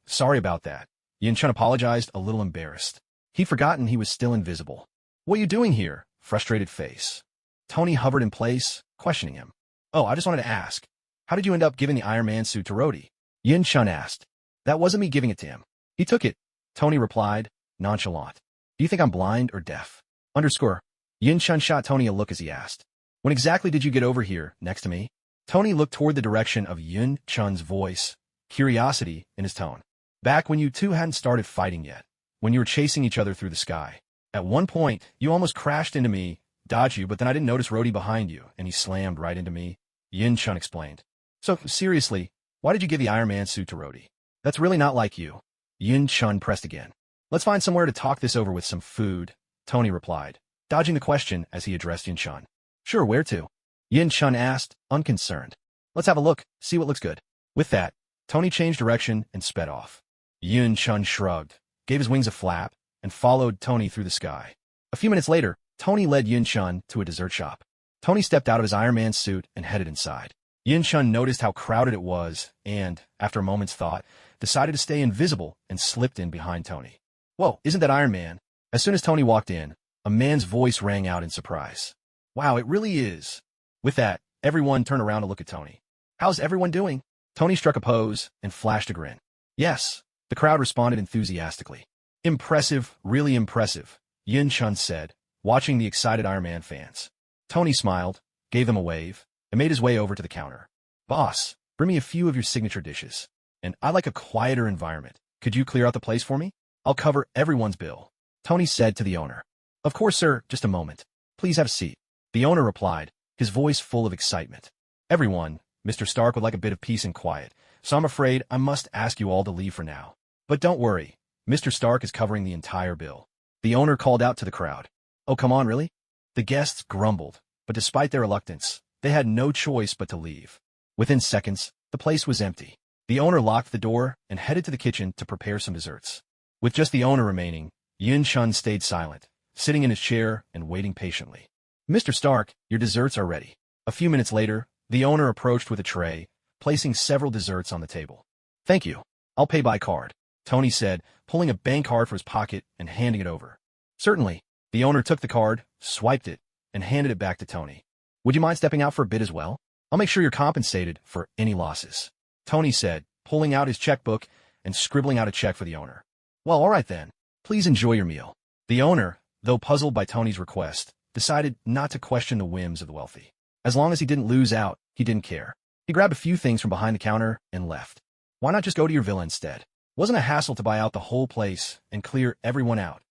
Sorry about that." Yin-chun apologized, a little embarrassed. He'd forgotten he was still invisible. "What you doing here?" Frustrated face. Tony hovered in place, questioning him. "I just wanted to ask, how did you end up giving the Iron Man suit to Rhodey?" Yin-chun asked. "That wasn't me giving it to him. He took it. Tony replied, nonchalant. Do you think I'm blind or deaf? Underscore. Yin-chun shot Tony a look as he asked. When exactly did you get over here, next to me? Tony looked toward the direction of Yin-chun's voice, curiosity in his tone. Back when you two hadn't started fighting yet, when you were chasing each other through the sky. At one point, you almost crashed into me, dodged you, but then I didn't notice Rhodey behind you, and he slammed right into me, Yin-chun explained. So, seriously, why did you give the Iron Man suit to Rhodey? That's really not like you. Yin-chun pressed again. Let's find somewhere to talk this over with some food, Tony replied, dodging the question as he addressed Yin-chun. Sure, where to? Yin-chun asked, unconcerned. Let's have a look, see what looks good. With that, Tony changed direction and sped off. Yin-chun shrugged, gave his wings a flap, and followed Tony through the sky. A few minutes later, Tony led Yin-chun to a dessert shop. Tony stepped out of his Iron Man suit and headed inside. Yin-chun noticed how crowded it was and, after a moment's thought, decided to stay invisible and slipped in behind Tony. Whoa, isn't that Iron Man? As soon as Tony walked in, a man's voice rang out in surprise. Wow, it really is. With that, everyone turned around to look at Tony. How's everyone doing? Tony struck a pose and flashed a grin. Yes, the crowd responded enthusiastically. Impressive, really impressive, Yin-chun said, watching the excited Iron Man fans. Tony smiled, gave them a wave, and made his way over to the counter. Boss, bring me a few of your signature dishes. And I'd like a quieter environment. Could you clear out the place for me? I'll cover everyone's bill, Tony said to the owner. Of course, sir, just a moment. Please have a seat. The owner replied, his voice full of excitement. Everyone, Mr. Stark would like a bit of peace and quiet, so I'm afraid I must ask you all to leave for now. But don't worry, Mr. Stark is covering the entire bill. The owner called out to the crowd. Oh, come on, really? The guests grumbled, but despite their reluctance, they had no choice but to leave. Within seconds, the place was empty. The owner locked the door and headed to the kitchen to prepare some desserts. With just the owner remaining, Yin-chun stayed silent, sitting in his chair and waiting patiently. Mr. Stark, your desserts are ready. A few minutes later, the owner approached with a tray, placing several desserts on the table. Thank you. I'll pay by card, Tony said, pulling a bank card from his pocket and handing it over. Certainly. The owner took the card, swiped it, and handed it back to Tony. Would you mind stepping out for a bit as well? I'll make sure you're compensated for any losses, Tony said, pulling out his checkbook and scribbling out a check for the owner. Well, all right then. Please enjoy your meal. The owner, though puzzled by Tony's request, decided not to question the whims of the wealthy. As long as he didn't lose out, he didn't care. He grabbed a few things from behind the counter and left. Why not just go to your villa instead? Wasn't a hassle to buy out the whole place and clear everyone out.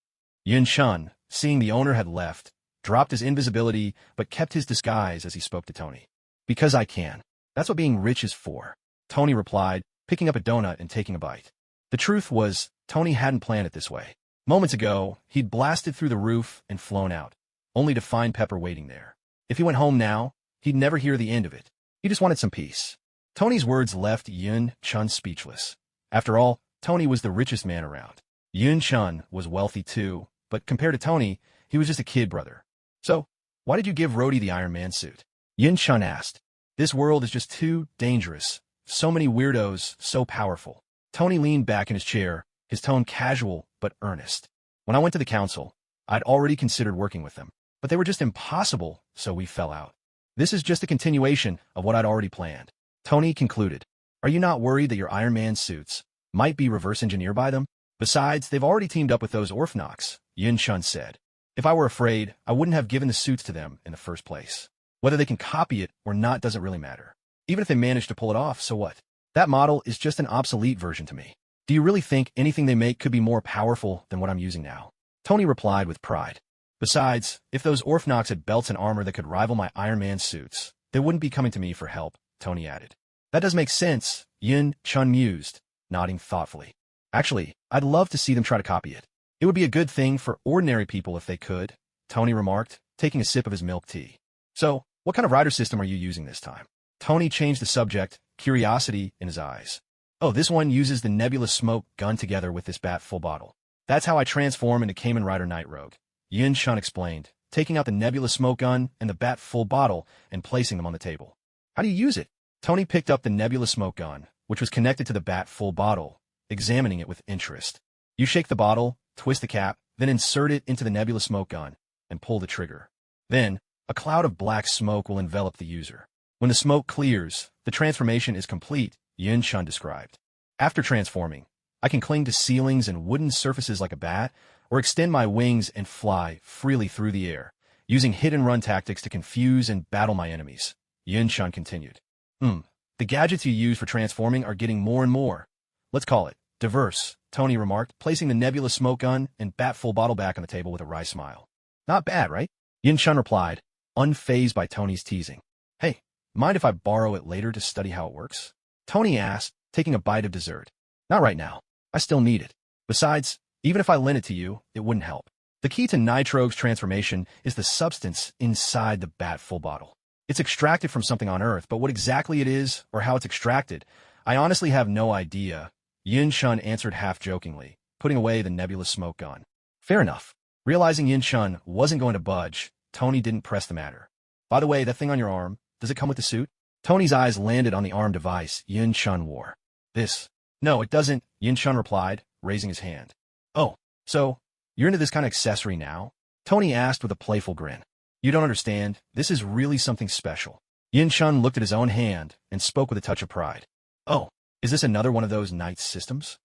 Yin-chun, seeing the owner had left, dropped his invisibility but kept his disguise as he spoke to Tony. Because I can. That's what being rich is for, Tony replied, picking up a donut and taking a bite. The truth was, Tony hadn't planned it this way. Moments ago, he'd blasted through the roof and flown out, only to find Pepper waiting there. If he went home now, he'd never hear the end of it. He just wanted some peace. Tony's words left Yin-chun speechless. After all, Tony was the richest man around. Yin-chun was wealthy too, but compared to Tony, he was just a kid brother. So, why did you give Rhodey the Iron Man suit? Yin-chun asked. This world is just too dangerous. So many weirdos, so powerful. Tony leaned back in his chair, his tone casual but earnest. When I went to the council, I'd already considered working with them, but they were just impossible, so we fell out. This is just a continuation of what I'd already planned. Tony concluded. Are you not worried that your Iron Man suits might be reverse engineered by them? Besides, they've already teamed up with those Orphnox, Yin-chun said. If I were afraid, I wouldn't have given the suits to them in the first place. Whether they can copy it or not doesn't really matter. Even if they manage to pull it off, so what? That model is just an obsolete version to me. Do you really think anything they make could be more powerful than what I'm using now? Tony replied with pride. Besides, if those Orphnox had belts and armor that could rival my Iron Man suits, they wouldn't be coming to me for help, Tony added. That does make sense, Yin-chun mused, nodding thoughtfully. Actually, I'd love to see them try to copy it. It would be a good thing for ordinary people if they could, Tony remarked, taking a sip of his milk tea. So, what kind of rider system are you using this time? Tony changed the subject, curiosity in his eyes. Oh, this one uses the Nebula smoke gun together with this bat full bottle. That's how I transform into Kamen Rider Night Rogue, Yin-chun explained, taking out the Nebula smoke gun and the bat full bottle and placing them on the table. How do you use it? Tony picked up the Nebula smoke gun, which was connected to the bat full bottle, examining it with interest. You shake the bottle, twist the cap, then insert it into the Nebula smoke gun, and pull the trigger. Then, a cloud of black smoke will envelop the user. When the smoke clears, the transformation is complete, Yin-chun described. After transforming, I can cling to ceilings and wooden surfaces like a bat, or extend my wings and fly freely through the air, using hit-and-run tactics to confuse and battle my enemies. Yun-chun continued. The gadgets you use for transforming are getting more and more. Let's call it diverse, Tony remarked, placing the nebula smoke gun and bat-full bottle back on the table with a wry smile. Not bad, right? Yun-chun replied, unfazed by Tony's teasing. Hey, mind if I borrow it later to study how it works? Tony asked, taking a bite of dessert. Not right now. I still need it. Besides, even if I lent it to you, it wouldn't help. The key to Nitro's transformation is the substance inside the bat-full bottle. It's extracted from something on Earth, but what exactly it is, or how it's extracted, I honestly have no idea, Yun-chun answered half-jokingly, putting away the nebulous smoke gun. Fair enough. Realizing Yun-chun wasn't going to budge, Tony didn't press the matter. By the way, that thing on your arm, does it come with the suit? Tony's eyes landed on the arm device Yun-chun wore. This. No, it doesn't, Yun-chun replied, raising his hand. Oh, so, you're into this kind of accessory now? Tony asked with a playful grin. You don't understand, this is really something special. Yun-chun looked at his own hand and spoke with a touch of pride. Oh, is this another one of those night systems?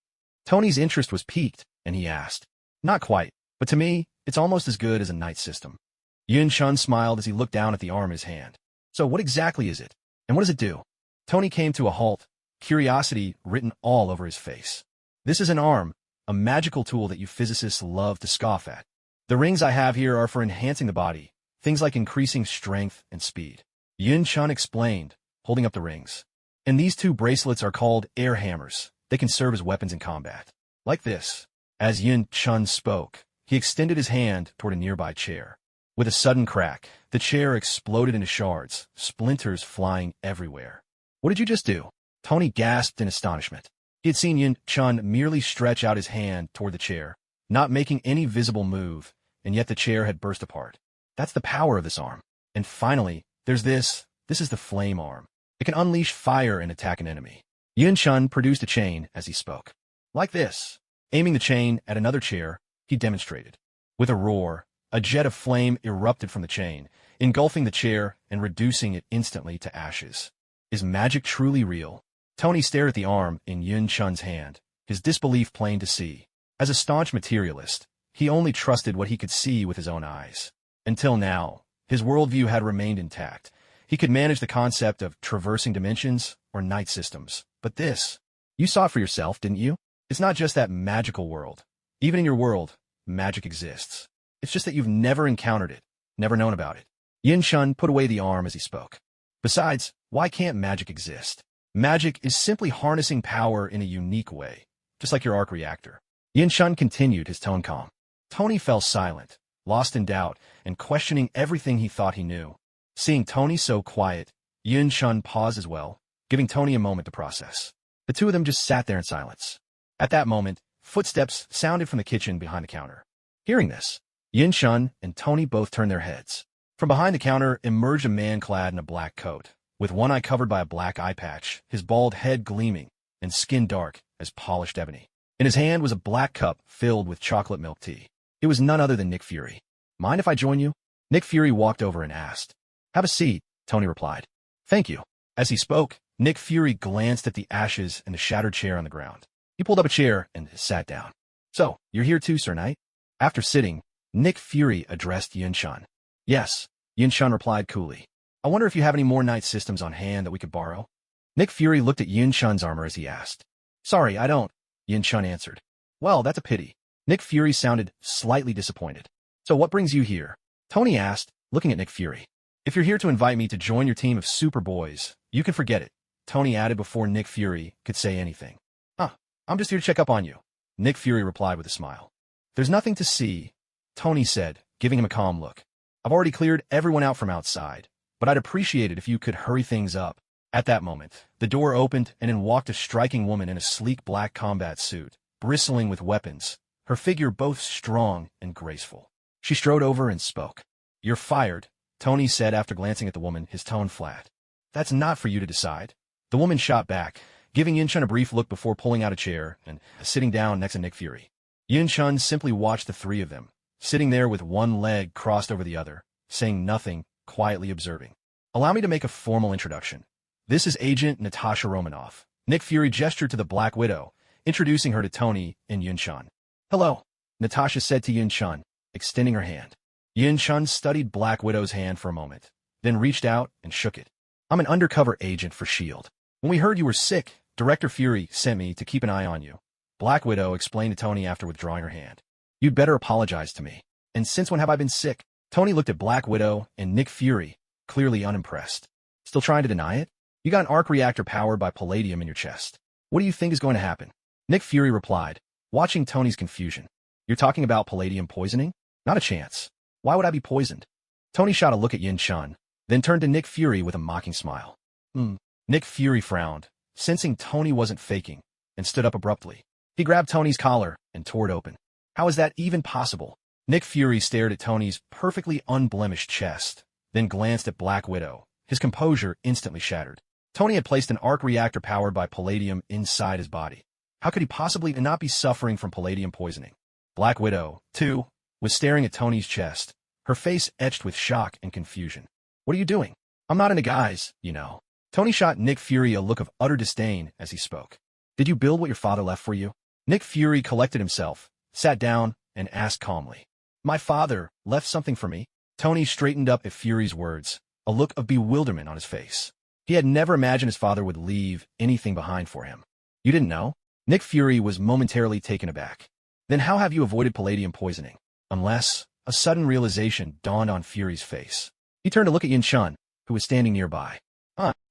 Tony's interest was piqued, and he asked. Not quite, but to me, it's almost as good as a night system. Yun-chun smiled as he looked down at the arm in his hand. So what exactly is it? And what does it do? Tony came to a halt, curiosity written all over his face. This is an arm, a magical tool that you physicists love to scoff at. The rings I have here are for enhancing the body, things like increasing strength and speed. Yun-chun explained, holding up the rings. And these two bracelets are called air hammers. They can serve as weapons in combat. Like this. As Yun-chun spoke, he extended his hand toward a nearby chair. With a sudden crack, the chair exploded into shards, splinters flying everywhere. What did you just do? Tony gasped in astonishment. He had seen Yun-chun merely stretch out his hand toward the chair, not making any visible move, and yet the chair had burst apart. That's the power of this arm. And finally, there's this. This is the flame arm. It can unleash fire and attack an enemy. Yun-chun produced a chain as he spoke. Like this. Aiming the chain at another chair, he demonstrated. With a roar, a jet of flame erupted from the chain, engulfing the chair and reducing it instantly to ashes. Is magic truly real? Tony stared at the arm in Yun-chun's hand, his disbelief plain to see. As a staunch materialist, he only trusted what he could see with his own eyes. Until now, his worldview had remained intact. He could manage the concept of traversing dimensions or night systems. But this, you saw it for yourself, didn't you? It's not just that magical world. Even in your world, magic exists. It's just that you've never encountered it, never known about it. Yun-chun put away the arm as he spoke. Besides, why can't magic exist? Magic is simply harnessing power in a unique way, just like your arc reactor. Yun-chun continued, his tone calm. Tony fell silent, lost in doubt, and questioning everything he thought he knew. Seeing Tony so quiet, Yun-chun paused as well, giving Tony a moment to process. The two of them just sat there in silence. At that moment, footsteps sounded from the kitchen behind the counter. Hearing this, Yun-chun and Tony both turned their heads. From behind the counter emerged a man clad in a black coat, with one eye covered by a black eye patch, his bald head gleaming, and skin dark as polished ebony. In his hand was a black cup filled with chocolate milk tea. It was none other than Nick Fury. Mind if I join you? Nick Fury walked over and asked. Have a seat, Tony replied. Thank you. As he spoke, Nick Fury glanced at the ashes and the shattered chair on the ground. He pulled up a chair and sat down. So, you're here too, Sir Knight? After sitting, Nick Fury addressed Yun-chun. Yes, Yun-chun replied coolly. I wonder if you have any more night systems on hand that we could borrow? Nick Fury looked at Yun-chun's armor as he asked. Sorry, I don't, Yun-chun answered. Well, that's a pity. Nick Fury sounded slightly disappointed. So what brings you here? Tony asked, looking at Nick Fury. If you're here to invite me to join your team of superboys, you can forget it, Tony added before Nick Fury could say anything. I'm just here to check up on you, Nick Fury replied with a smile. There's nothing to see, Tony said, giving him a calm look. I've already cleared everyone out from outside, but I'd appreciate it if you could hurry things up. At that moment, the door opened and in walked a striking woman in a sleek black combat suit, bristling with weapons, her figure both strong and graceful. She strode over and spoke. You're fired, Tony said after glancing at the woman, his tone flat. That's not for you to decide. The woman shot back, giving Yun-chun a brief look before pulling out a chair and sitting down next to Nick Fury. Yun-chun simply watched the three of them, sitting there with one leg crossed over the other, saying nothing, quietly observing. Allow me to make a formal introduction. This is Agent Natasha Romanoff. Nick Fury gestured to the Black Widow, introducing her to Tony and Yun-chan. "Hello," Natasha said to Yun-chan, extending her hand. Yun-chan studied Black Widow's hand for a moment, then reached out and shook it. "I'm an undercover agent for S.H.I.E.L.D. When we heard you were sick, Director Fury sent me to keep an eye on you," Black Widow explained to Tony after withdrawing her hand. "You'd better apologize to me." "And since when have I been sick?" Tony looked at Black Widow and Nick Fury, clearly unimpressed. "Still trying to deny it? You got an arc reactor powered by palladium in your chest. What do you think is going to happen?" Nick Fury replied, watching Tony's confusion. "You're talking about palladium poisoning? Not a chance. Why would I be poisoned?" Tony shot a look at Yun-chan, then turned to Nick Fury with a mocking smile. Nick Fury frowned, sensing Tony wasn't faking, and stood up abruptly. He grabbed Tony's collar and tore it open. "How is that even possible?" Nick Fury stared at Tony's perfectly unblemished chest, then glanced at Black Widow. His composure instantly shattered. Tony had placed an arc reactor powered by palladium inside his body. How could he possibly not be suffering from palladium poisoning? Black Widow, too, was staring at Tony's chest, her face etched with shock and confusion. "What are you doing? I'm not into guys, you know." Tony shot Nick Fury a look of utter disdain as he spoke. "Did you build what your father left for you?" Nick Fury collected himself, sat down, and asked calmly. "My father left something for me?" Tony straightened up at Fury's words, a look of bewilderment on his face. He had never imagined his father would leave anything behind for him. "You didn't know?" Nick Fury was momentarily taken aback. "Then how have you avoided palladium poisoning?" Unless a sudden realization dawned on Fury's face. He turned to look at Yun-chan, who was standing nearby.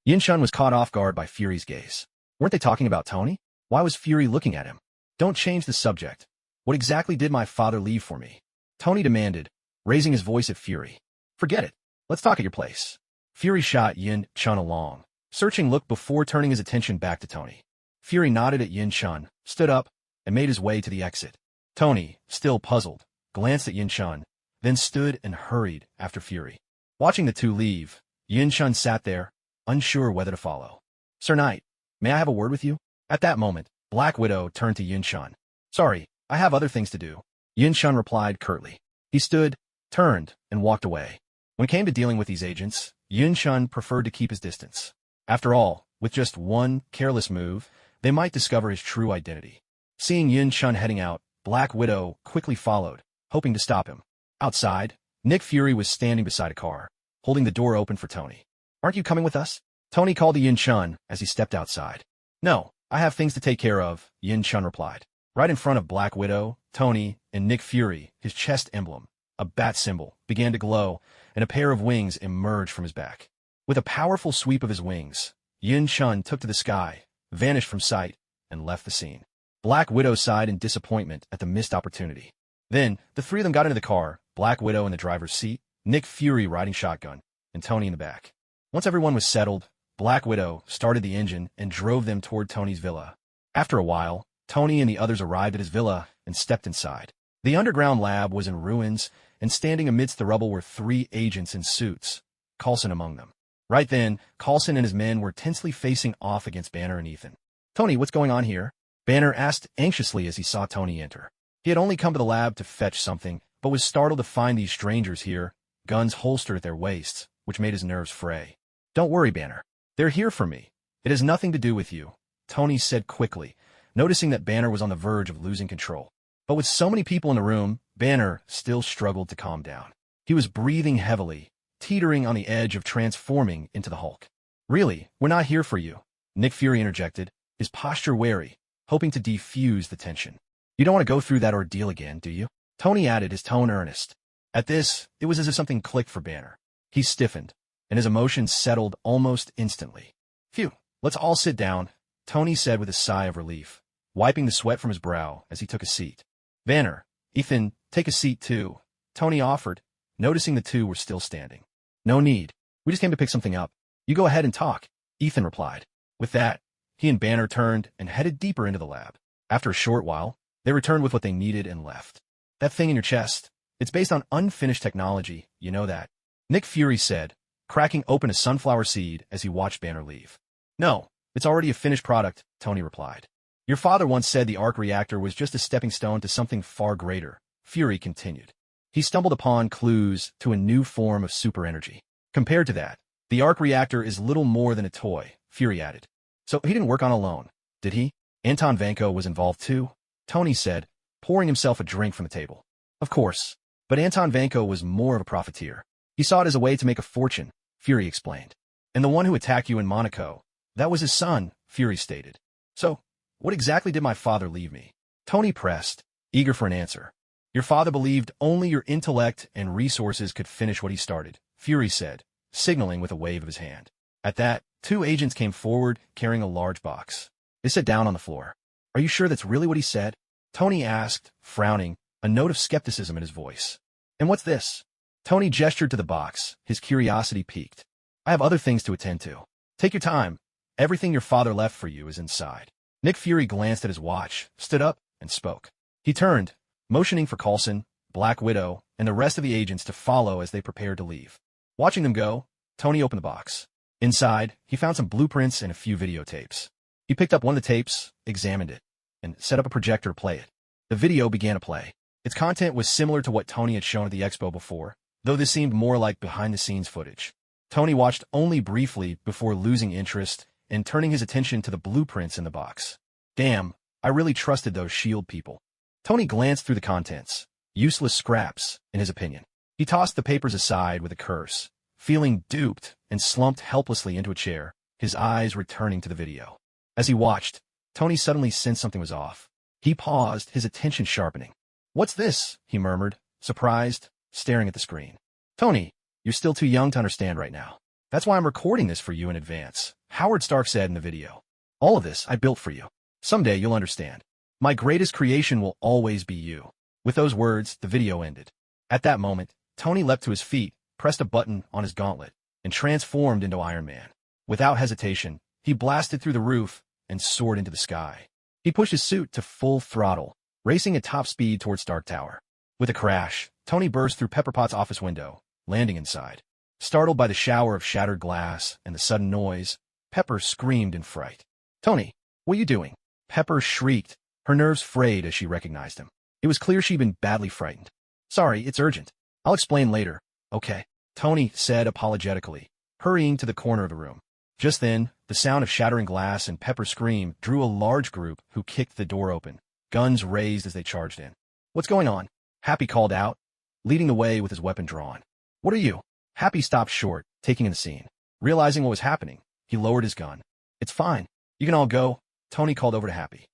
Yun-chan was caught off guard by Fury's gaze. Weren't they talking about Tony? Why was Fury looking at him? "Don't change the subject. What exactly did my father leave for me?" Tony demanded, raising his voice at Fury. "Forget it. Let's talk at your place." Fury shot Yun-chan a long, searching look before turning his attention back to Tony. Fury nodded at Yun-chan, stood up, and made his way to the exit. Tony, still puzzled, glanced at Yun-chan, then stood and hurried after Fury. Watching the two leave, Yun-chan sat there, unsure whether to follow. "Sir Knight, may I have a word with you?" At that moment, Black Widow turned to Yun-chan. "Sorry, I have other things to do," Yun-chan replied curtly. He stood, turned, and walked away. When it came to dealing with these agents, Yun-chan preferred to keep his distance. After all, with just one careless move, they might discover his true identity. Seeing Yun-chan heading out, Black Widow quickly followed, hoping to stop him. Outside, Nick Fury was standing beside a car, holding the door open for Tony. "Aren't you coming with us?" Tony called to Yun-chan as he stepped outside. "No, I have things to take care of," Yun-chan replied. Right in front of Black Widow, Tony, and Nick Fury, his chest emblem, a bat symbol, began to glow, and a pair of wings emerged from his back. With a powerful sweep of his wings, Yun-chan took to the sky, vanished from sight, and left the scene. Black Widow sighed in disappointment at the missed opportunity. Then, the three of them got into the car, Black Widow in the driver's seat, Nick Fury riding shotgun, and Tony in the back. Once everyone was settled, Black Widow started the engine and drove them toward Tony's villa. After a while, Tony and the others arrived at his villa and stepped inside. The underground lab was in ruins, and standing amidst the rubble were 3 agents in suits, Coulson among them. Right then, Coulson and his men were tensely facing off against Banner and Ethan. "Tony, what's going on here?" Banner asked anxiously as he saw Tony enter. He had only come to the lab to fetch something, but was startled to find these strangers here, guns holstered at their waists, which made his nerves fray. "Don't worry, Banner. They're here for me. It has nothing to do with you," Tony said quickly, noticing that Banner was on the verge of losing control. But with so many people in the room, Banner still struggled to calm down. He was breathing heavily, teetering on the edge of transforming into the Hulk. "Really, we're not here for you," Nick Fury interjected, his posture wary, hoping to defuse the tension. "You don't want to go through that ordeal again, do you?" Tony added, his tone earnest. At this, it was as if something clicked for Banner. He stiffened, and his emotions settled almost instantly. "Phew, let's all sit down," Tony said with a sigh of relief, wiping the sweat from his brow as he took a seat. "Banner, Ethan, take a seat too," Tony offered, noticing the two were still standing. "No need. We just came to pick something up. You go ahead and talk," Ethan replied. With that, he and Banner turned and headed deeper into the lab. After a short while, they returned with what they needed and left. "That thing in your chest, it's based on unfinished technology, you know that," Nick Fury said, cracking open a sunflower seed as he watched Banner leave. "No, it's already a finished product," Tony replied. "Your father once said the arc reactor was just a stepping stone to something far greater," Fury continued. "He stumbled upon clues to a new form of super energy. Compared to that, the arc reactor is little more than a toy," Fury added. "So he didn't work on alone, did he?" Anton Vanko was involved too, Tony said, pouring himself a drink from the table. Of course. But Anton Vanko was more of a profiteer. He saw it as a way to make a fortune, Fury explained. And the one who attacked you in Monaco, that was his son, Fury stated. So, what exactly did my father leave me? Tony pressed, eager for an answer. Your father believed only your intellect and resources could finish what he started, Fury said, signaling with a wave of his hand. At that, 2 agents came forward, carrying a large box. They sat down on the floor. Are you sure that's really what he said? Tony asked, frowning, a note of skepticism in his voice. And what's this? Tony gestured to the box, his curiosity piqued. I have other things to attend to. Take your time. Everything your father left for you is inside. Nick Fury glanced at his watch, stood up, and spoke. He turned, motioning for Coulson, Black Widow, and the rest of the agents to follow as they prepared to leave. Watching them go, Tony opened the box. Inside, he found some blueprints and a few videotapes. He picked up one of the tapes, examined it, and set up a projector to play it. The video began to play. Its content was similar to what Tony had shown at the expo before, though this seemed more like behind-the-scenes footage. Tony watched only briefly before losing interest and turning his attention to the blueprints in the box. Damn, I really trusted those S.H.I.E.L.D. people. Tony glanced through the contents. Useless scraps, in his opinion. He tossed the papers aside with a curse, feeling duped, and slumped helplessly into a chair, his eyes returning to the video. As he watched, Tony suddenly sensed something was off. He paused, his attention sharpening. What's this? He murmured, surprised, staring at the screen. Tony, you're still too young to understand right now. That's why I'm recording this for you in advance, Howard Stark said in the video. All of this I built for you. Someday you'll understand. My greatest creation will always be you. With those words, the video ended. At that moment, Tony leapt to his feet, pressed a button on his gauntlet, and transformed into Iron Man. Without hesitation, he blasted through the roof and soared into the sky. He pushed his suit to full throttle, racing at top speed towards Stark Tower. With a crash, Tony burst through Pepper Potts' office window, landing inside. Startled by the shower of shattered glass and the sudden noise, Pepper screamed in fright. Tony, what are you doing? Pepper shrieked, her nerves frayed as she recognized him. It was clear she'd been badly frightened. Sorry, it's urgent. I'll explain later. Okay, Tony said apologetically, hurrying to the corner of the room. Just then, the sound of shattering glass and Pepper's scream drew a large group who kicked the door open, guns raised as they charged in. What's going on? Happy called out, leading the way with his weapon drawn. What are you? Happy stopped short, taking in the scene. Realizing what was happening, he lowered his gun. It's fine. You can all go, Tony called over to Happy.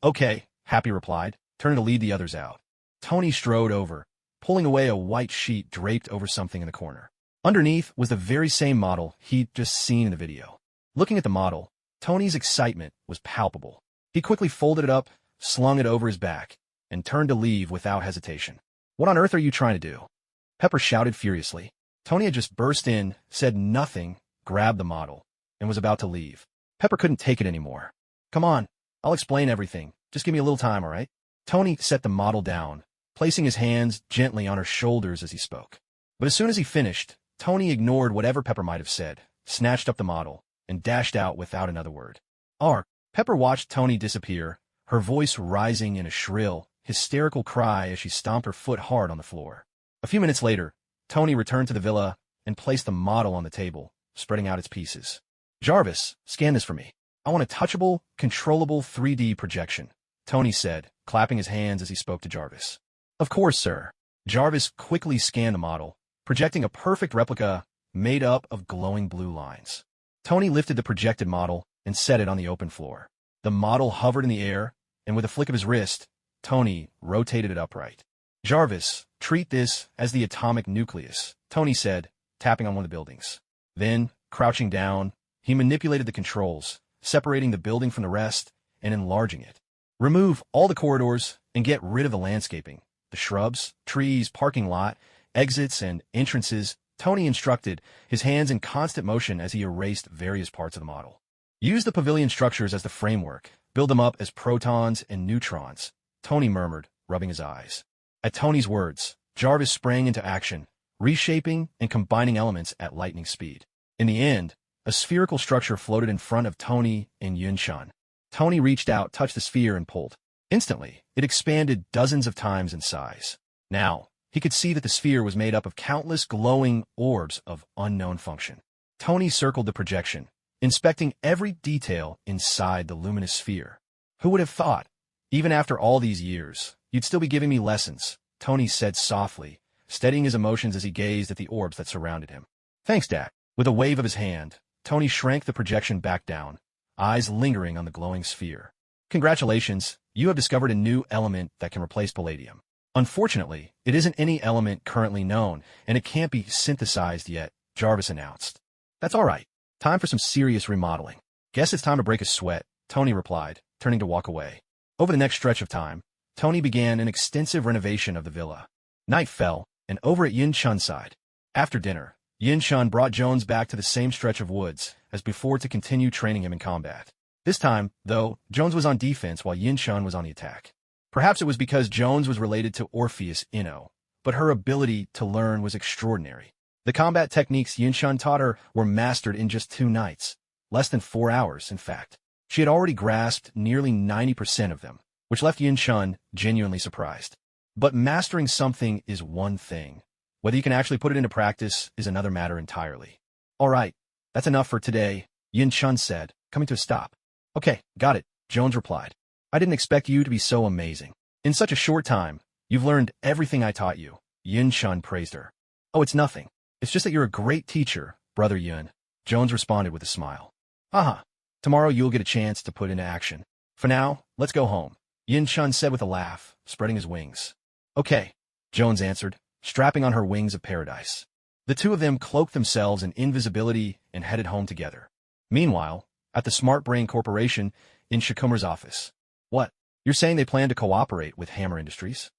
Okay, Happy replied, turning to lead the others out. Tony strode over, pulling away a white sheet draped over something in the corner. Underneath was the very same model he'd just seen in the video. Looking at the model, Tony's excitement was palpable. He quickly folded it up, slung it over his back, and turned to leave without hesitation. What on earth are you trying to do? Pepper shouted furiously. Tony had just burst in, said nothing, grabbed the model, and was about to leave. Pepper couldn't take it anymore. Come on, I'll explain everything. Just give me a little time, all right? Tony set the model down, placing his hands gently on her shoulders as he spoke. But as soon as he finished, Tony ignored whatever Pepper might have said, snatched up the model, and dashed out without another word. Pepper watched Tony disappear, her voice rising in a shrill, hysterical cry as she stomped her foot hard on the floor. A few minutes later, Tony returned to the villa and placed the model on the table, spreading out its pieces. Jarvis, scan this for me. I want a touchable, controllable 3D projection, Tony said, clapping his hands as he spoke to Jarvis. Of course, sir. Jarvis quickly scanned the model, projecting a perfect replica made up of glowing blue lines. Tony lifted the projected model and set it on the open floor. The model hovered in the air, and with a flick of his wrist, Tony rotated it upright. Jarvis, treat this as the atomic nucleus, Tony said, tapping on one of the buildings. Then, crouching down, he manipulated the controls, separating the building from the rest and enlarging it. Remove all the corridors and get rid of the landscaping, the shrubs, trees, parking lot, exits, and entrances, Tony instructed, his hands in constant motion as he erased various parts of the model. Use the pavilion structures as the framework. Build them up as protons and neutrons, Tony murmured, rubbing his eyes. At Tony's words, Jarvis sprang into action, reshaping and combining elements at lightning speed. In the end, a spherical structure floated in front of Tony and Yunshan. Tony reached out, touched the sphere, and pulled. Instantly, it expanded dozens of times in size. Now, he could see that the sphere was made up of countless glowing orbs of unknown function. Tony circled the projection, inspecting every detail inside the luminous sphere. Who would have thought? Even after all these years, you'd still be giving me lessons, Tony said softly, steadying his emotions as he gazed at the orbs that surrounded him. Thanks, Dad. With a wave of his hand, Tony shrank the projection back down, eyes lingering on the glowing sphere. Congratulations, you have discovered a new element that can replace palladium. Unfortunately, it isn't any element currently known, and it can't be synthesized yet, Jarvis announced. That's all right. Time for some serious remodeling. Guess it's time to break a sweat, Tony replied, turning to walk away. Over the next stretch of time, Tony began an extensive renovation of the villa. Night fell, and over at Yin-chan's side. After dinner, Yin-chan brought Jones back to the same stretch of woods as before to continue training him in combat. This time, though, Jones was on defense while Yin-chan was on the attack. Perhaps it was because Jones was related to Orpheus Inno, but her ability to learn was extraordinary. The combat techniques Yin-chan taught her were mastered in just 2 nights, less than 4 hours, in fact. She had already grasped nearly 90% of them, which left Yin-chan genuinely surprised. But mastering something is one thing. Whether you can actually put it into practice is another matter entirely. All right, that's enough for today, Yin-chan said, coming to a stop. Okay, got it, Jones replied. I didn't expect you to be so amazing. In such a short time, you've learned everything I taught you, Yin-chan praised her. Oh, it's nothing. It's just that you're a great teacher, Brother Yun, Jones responded with a smile. Aha, tomorrow you'll get a chance to put into action. For now, let's go home, Yin-chan said with a laugh, spreading his wings. Okay, Jones answered, strapping on her wings of paradise. The two of them cloaked themselves in invisibility and headed home together. Meanwhile, at the Smart Brain Corporation in Shikumura's office. What? You're saying they plan to cooperate with Hammer Industries?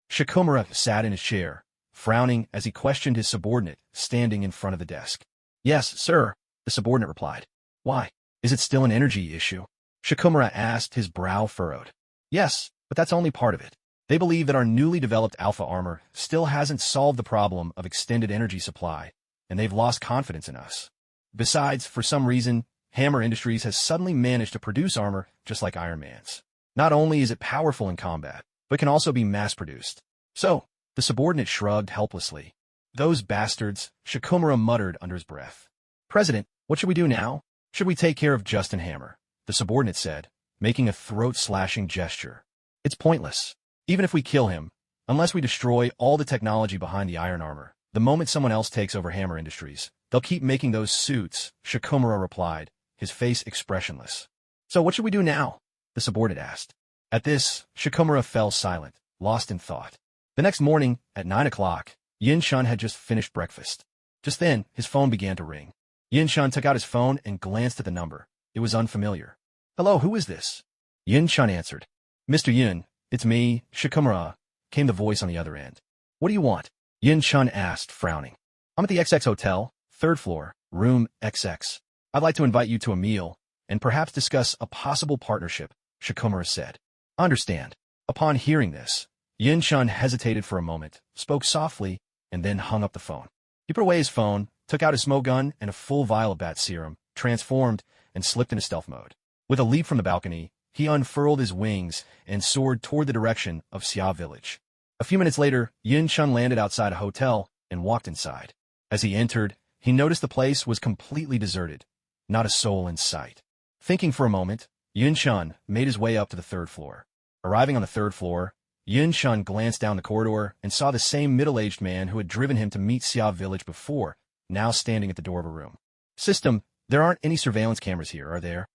Shikumura sat in his chair, frowning as he questioned his subordinate standing in front of the desk. Yes, sir, the subordinate replied. Why? Is it still an energy issue? Shikumura asked, his brow furrowed. Yes, but that's only part of it. They believe that our newly developed alpha armor still hasn't solved the problem of extended energy supply, and they've lost confidence in us. Besides, for some reason, Hammer Industries has suddenly managed to produce armor just like Iron Man's. Not only is it powerful in combat, but can also be mass-produced. So, the subordinate shrugged helplessly. Those bastards, Shikumura muttered under his breath. President, what should we do now? Should we take care of Justin Hammer? The subordinate said, making a throat-slashing gesture. It's pointless. Even if we kill him, unless we destroy all the technology behind the iron armor, the moment someone else takes over Hammer Industries, they'll keep making those suits, Shikumura replied, his face expressionless. So what should we do now? The subordinate asked. At this, Shikumura fell silent, lost in thought. The next morning, at 9 o'clock, Yin-chan had just finished breakfast. Just then, his phone began to ring. Yin-chan took out his phone and glanced at the number. It was unfamiliar. Hello, who is this? Yin-chan answered. Mr. Yin, it's me, Shikumura, came the voice on the other end. What do you want? Yin-chan asked, frowning. I'm at the XX Hotel, 3rd floor, room XX. I'd like to invite you to a meal, and perhaps discuss a possible partnership, Shikumura said. Understand. Upon hearing this, Yin-chan hesitated for a moment, spoke softly, and then hung up the phone. He put away his phone, took out his smoke gun and a full vial of bat serum, transformed, and slipped into stealth mode. With a leap from the balcony, he unfurled his wings and soared toward the direction of Xia Village. A few minutes later, Yin-chan landed outside a hotel and walked inside. As he entered, he noticed the place was completely deserted, not a soul in sight. Thinking for a moment, Yin-chan made his way up to the 3rd floor. Arriving on the 3rd floor, Yin-chan glanced down the corridor and saw the same middle-aged man who had driven him to meet Xia Village before, now standing at the door of a room. System, there aren't any surveillance cameras here, are there?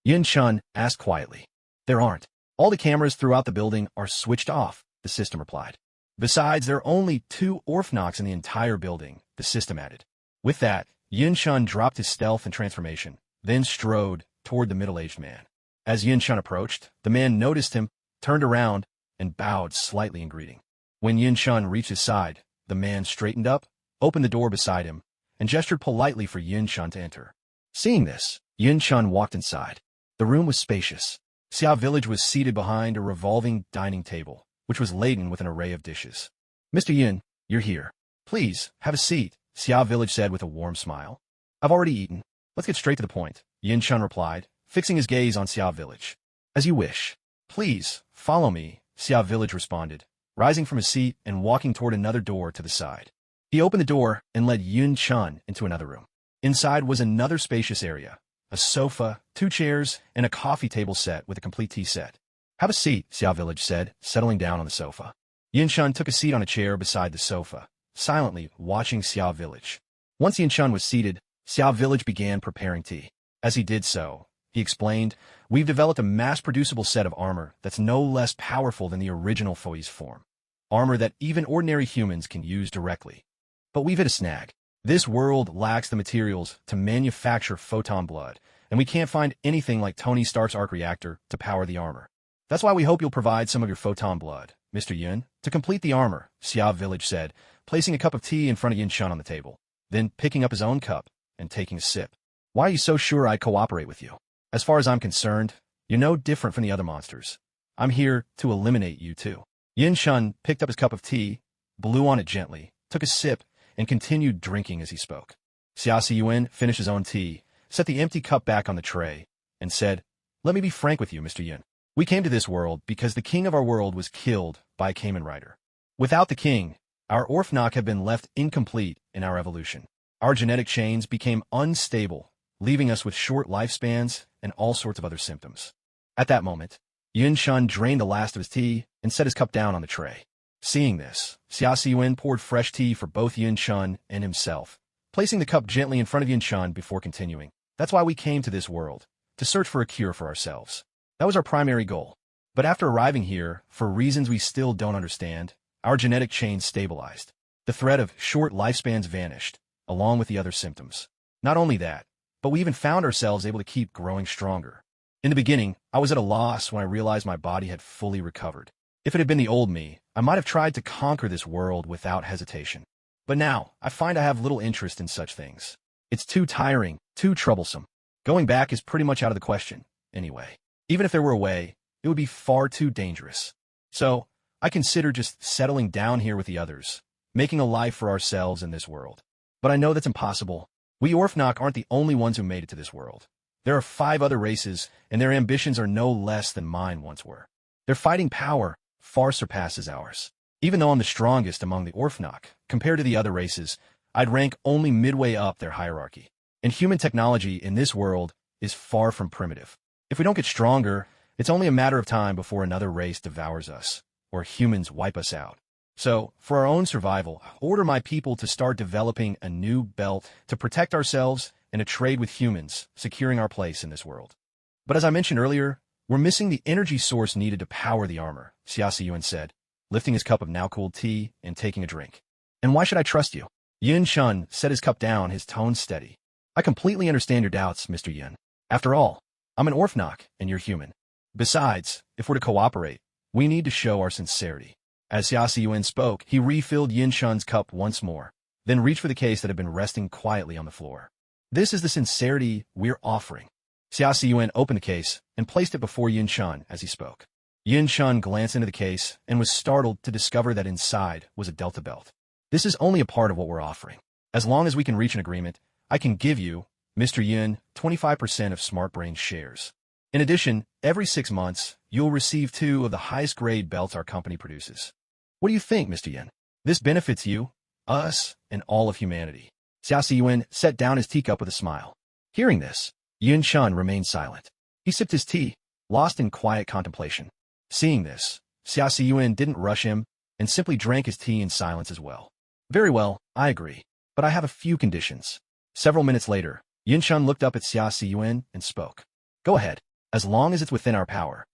Yin-chan asked quietly. There aren't. All the cameras throughout the building are switched off, the system replied. Besides, there are only 2 orphnocks in the entire building, the system added. With that, Yin-chan dropped his stealth and transformation, then strode toward the middle-aged man. As Yin-chan approached, the man noticed him, turned around, and bowed slightly in greeting. When Yin-chan reached his side, the man straightened up, opened the door beside him, and gestured politely for Yin-chan to enter. Seeing this, Yin-chan walked inside. The room was spacious. Xia Village was seated behind a revolving dining table, which was laden with an array of dishes. Mr. Yin, you're here. Please, have a seat, Xia Village said with a warm smile. I've already eaten. Let's get straight to the point, Yin-chan replied, fixing his gaze on Xia Village. As you wish. Please, follow me, Xia Village responded, rising from his seat and walking toward another door to the side. He opened the door and led Yin-chan into another room. Inside was another spacious area, a sofa, 2 chairs, and a coffee table set with a complete tea set. Have a seat, Xiao Village said, settling down on the sofa. Yin Shun took a seat on a chair beside the sofa, silently watching Xiao Village. Once Yin Shun was seated, Xiao Village began preparing tea. As he did so, he explained, "We've developed a mass-producible set of armor that's no less powerful than the original Foi's form. Armor that even ordinary humans can use directly. But we've hit a snag. This world lacks the materials to manufacture photon blood, and we can't find anything like Tony Stark's arc reactor to power the armor. That's why we hope you'll provide some of your photon blood, Mr. Yun, to complete the armor," Xiao Village said, placing a cup of tea in front of Yin Shun on the table, then picking up his own cup and taking a sip. "Why are you so sure I'd cooperate with you? As far as I'm concerned, you're no different from the other monsters. I'm here to eliminate you too." Yin Shun picked up his cup of tea, blew on it gently, took a sip, and continued drinking as he spoke. Xiao Yun finished his own tea, set the empty cup back on the tray, and said, "Let me be frank with you, Mr. Yun. We came to this world because the king of our world was killed by a Kamen rider. Without the king, our Orphanok have been left incomplete in our evolution. Our genetic chains became unstable, leaving us with short lifespans and all sorts of other symptoms." At that moment, Yin Shun drained the last of his tea and set his cup down on the tray. Seeing this, Xiao Yun poured fresh tea for both Yin Shun and himself, placing the cup gently in front of Yin Shun before continuing. "That's why we came to this world, to search for a cure for ourselves. That was our primary goal. But after arriving here, for reasons we still don't understand, our genetic chain stabilized. The threat of short lifespans vanished, along with the other symptoms. Not only that, but we even found ourselves able to keep growing stronger. In the beginning, I was at a loss when I realized my body had fully recovered. If it had been the old me, I might have tried to conquer this world without hesitation. But now, I find I have little interest in such things. It's too tiring, too troublesome. Going back is pretty much out of the question, anyway. Even if there were a way, it would be far too dangerous. So, I consider just settling down here with the others, making a life for ourselves in this world. But I know that's impossible. We Orphanok aren't the only ones who made it to this world. There are 5 other races, and their ambitions are no less than mine once were. Their fighting power far surpasses ours. Even though I'm the strongest among the Orphanok, compared to the other races, I'd rank only midway up their hierarchy. And human technology in this world is far from primitive. If we don't get stronger, it's only a matter of time before another race devours us, or humans wipe us out. So, for our own survival, order my people to start developing a new belt to protect ourselves and to trade with humans, securing our place in this world. But as I mentioned earlier, we're missing the energy source needed to power the armor," Xiao Yun said, lifting his cup of now-cooled tea and taking a drink. "And why should I trust you?" Yin Shun set his cup down, his tone steady. "I completely understand your doubts, Mr. Yun. After all, I'm an Orphanok, and you're human. Besides, if we're to cooperate, we need to show our sincerity." As Xiao Yun spoke, he refilled Yin Shun's cup once more, then reached for the case that had been resting quietly on the floor. "This is the sincerity we're offering." Xiao Yun opened the case and placed it before Yin Shun as he spoke. Yin Shun glanced into the case and was startled to discover that inside was a Delta belt. "This is only a part of what we're offering. As long as we can reach an agreement, I can give you, Mr. Yun, 25% of SmartBrain's shares. In addition, every 6 months, you'll receive 2 of the highest-grade belts our company produces. What do you think, Mr. Yun? This benefits you, us, and all of humanity." Xiao Yun set down his teacup with a smile. Hearing this, Yin Shun remained silent. He sipped his tea, lost in quiet contemplation. Seeing this, Xiao Yun didn't rush him and simply drank his tea in silence as well. "Very well, I agree, but I have a few conditions." Several minutes later, Yin Shun looked up at Xiao Yun and spoke. "Go ahead, as long as it's within our power."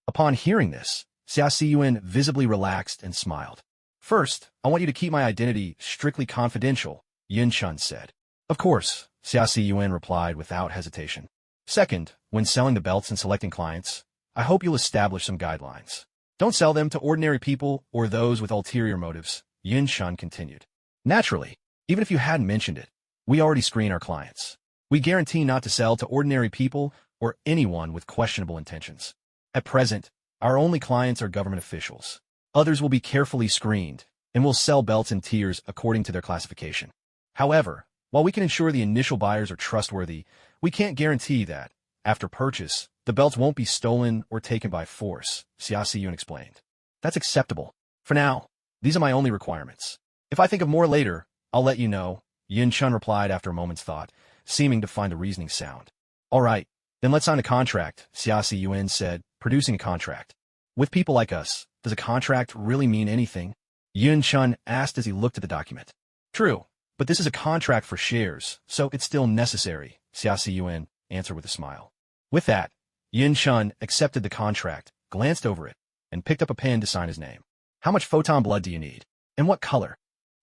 Upon hearing this, Xiao Yun visibly relaxed and smiled. "First, I want you to keep my identity strictly confidential," Yin Shun said. "Of course," Xiao Yun replied without hesitation. "Second, when selling the belts and selecting clients, I hope you'll establish some guidelines. Don't sell them to ordinary people or those with ulterior motives," Yin Shun continued. "Naturally, even if you hadn't mentioned it, we already screen our clients. We guarantee not to sell to ordinary people or anyone with questionable intentions. At present, our only clients are government officials. Others will be carefully screened, and will sell belts in tiers according to their classification. However, while we can ensure the initial buyers are trustworthy, we can't guarantee that, after purchase, the belts won't be stolen or taken by force," Xiao Yun explained. "That's acceptable. For now, these are my only requirements. If I think of more later, I'll let you know," Yin Shun replied after a moment's thought, seeming to find the reasoning sound. "All right, then let's sign a contract," Xiao Yun said, producing a contract. With people like us, does a contract really mean anything? Yun Chun asked as he looked at the document. True, but this is a contract for shares, so it's still necessary, Xia Yun answered with a smile. With that, Yun Chun accepted the contract, glanced over it, and picked up a pen to sign his name. How much photon blood do you need? And what color?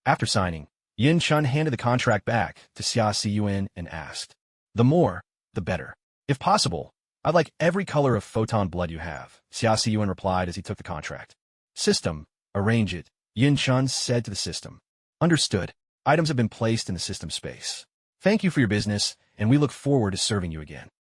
After signing, Yin Chun handed the contract back to Xia Yun and asked, the more, the better. If possible, I'd like every color of photon blood you have, Xia Yun replied as he took the contract. System, arrange it, Yin Chun said to the system. Understood. Items have been placed in the system space. Thank you for your business, and we look forward to serving you again.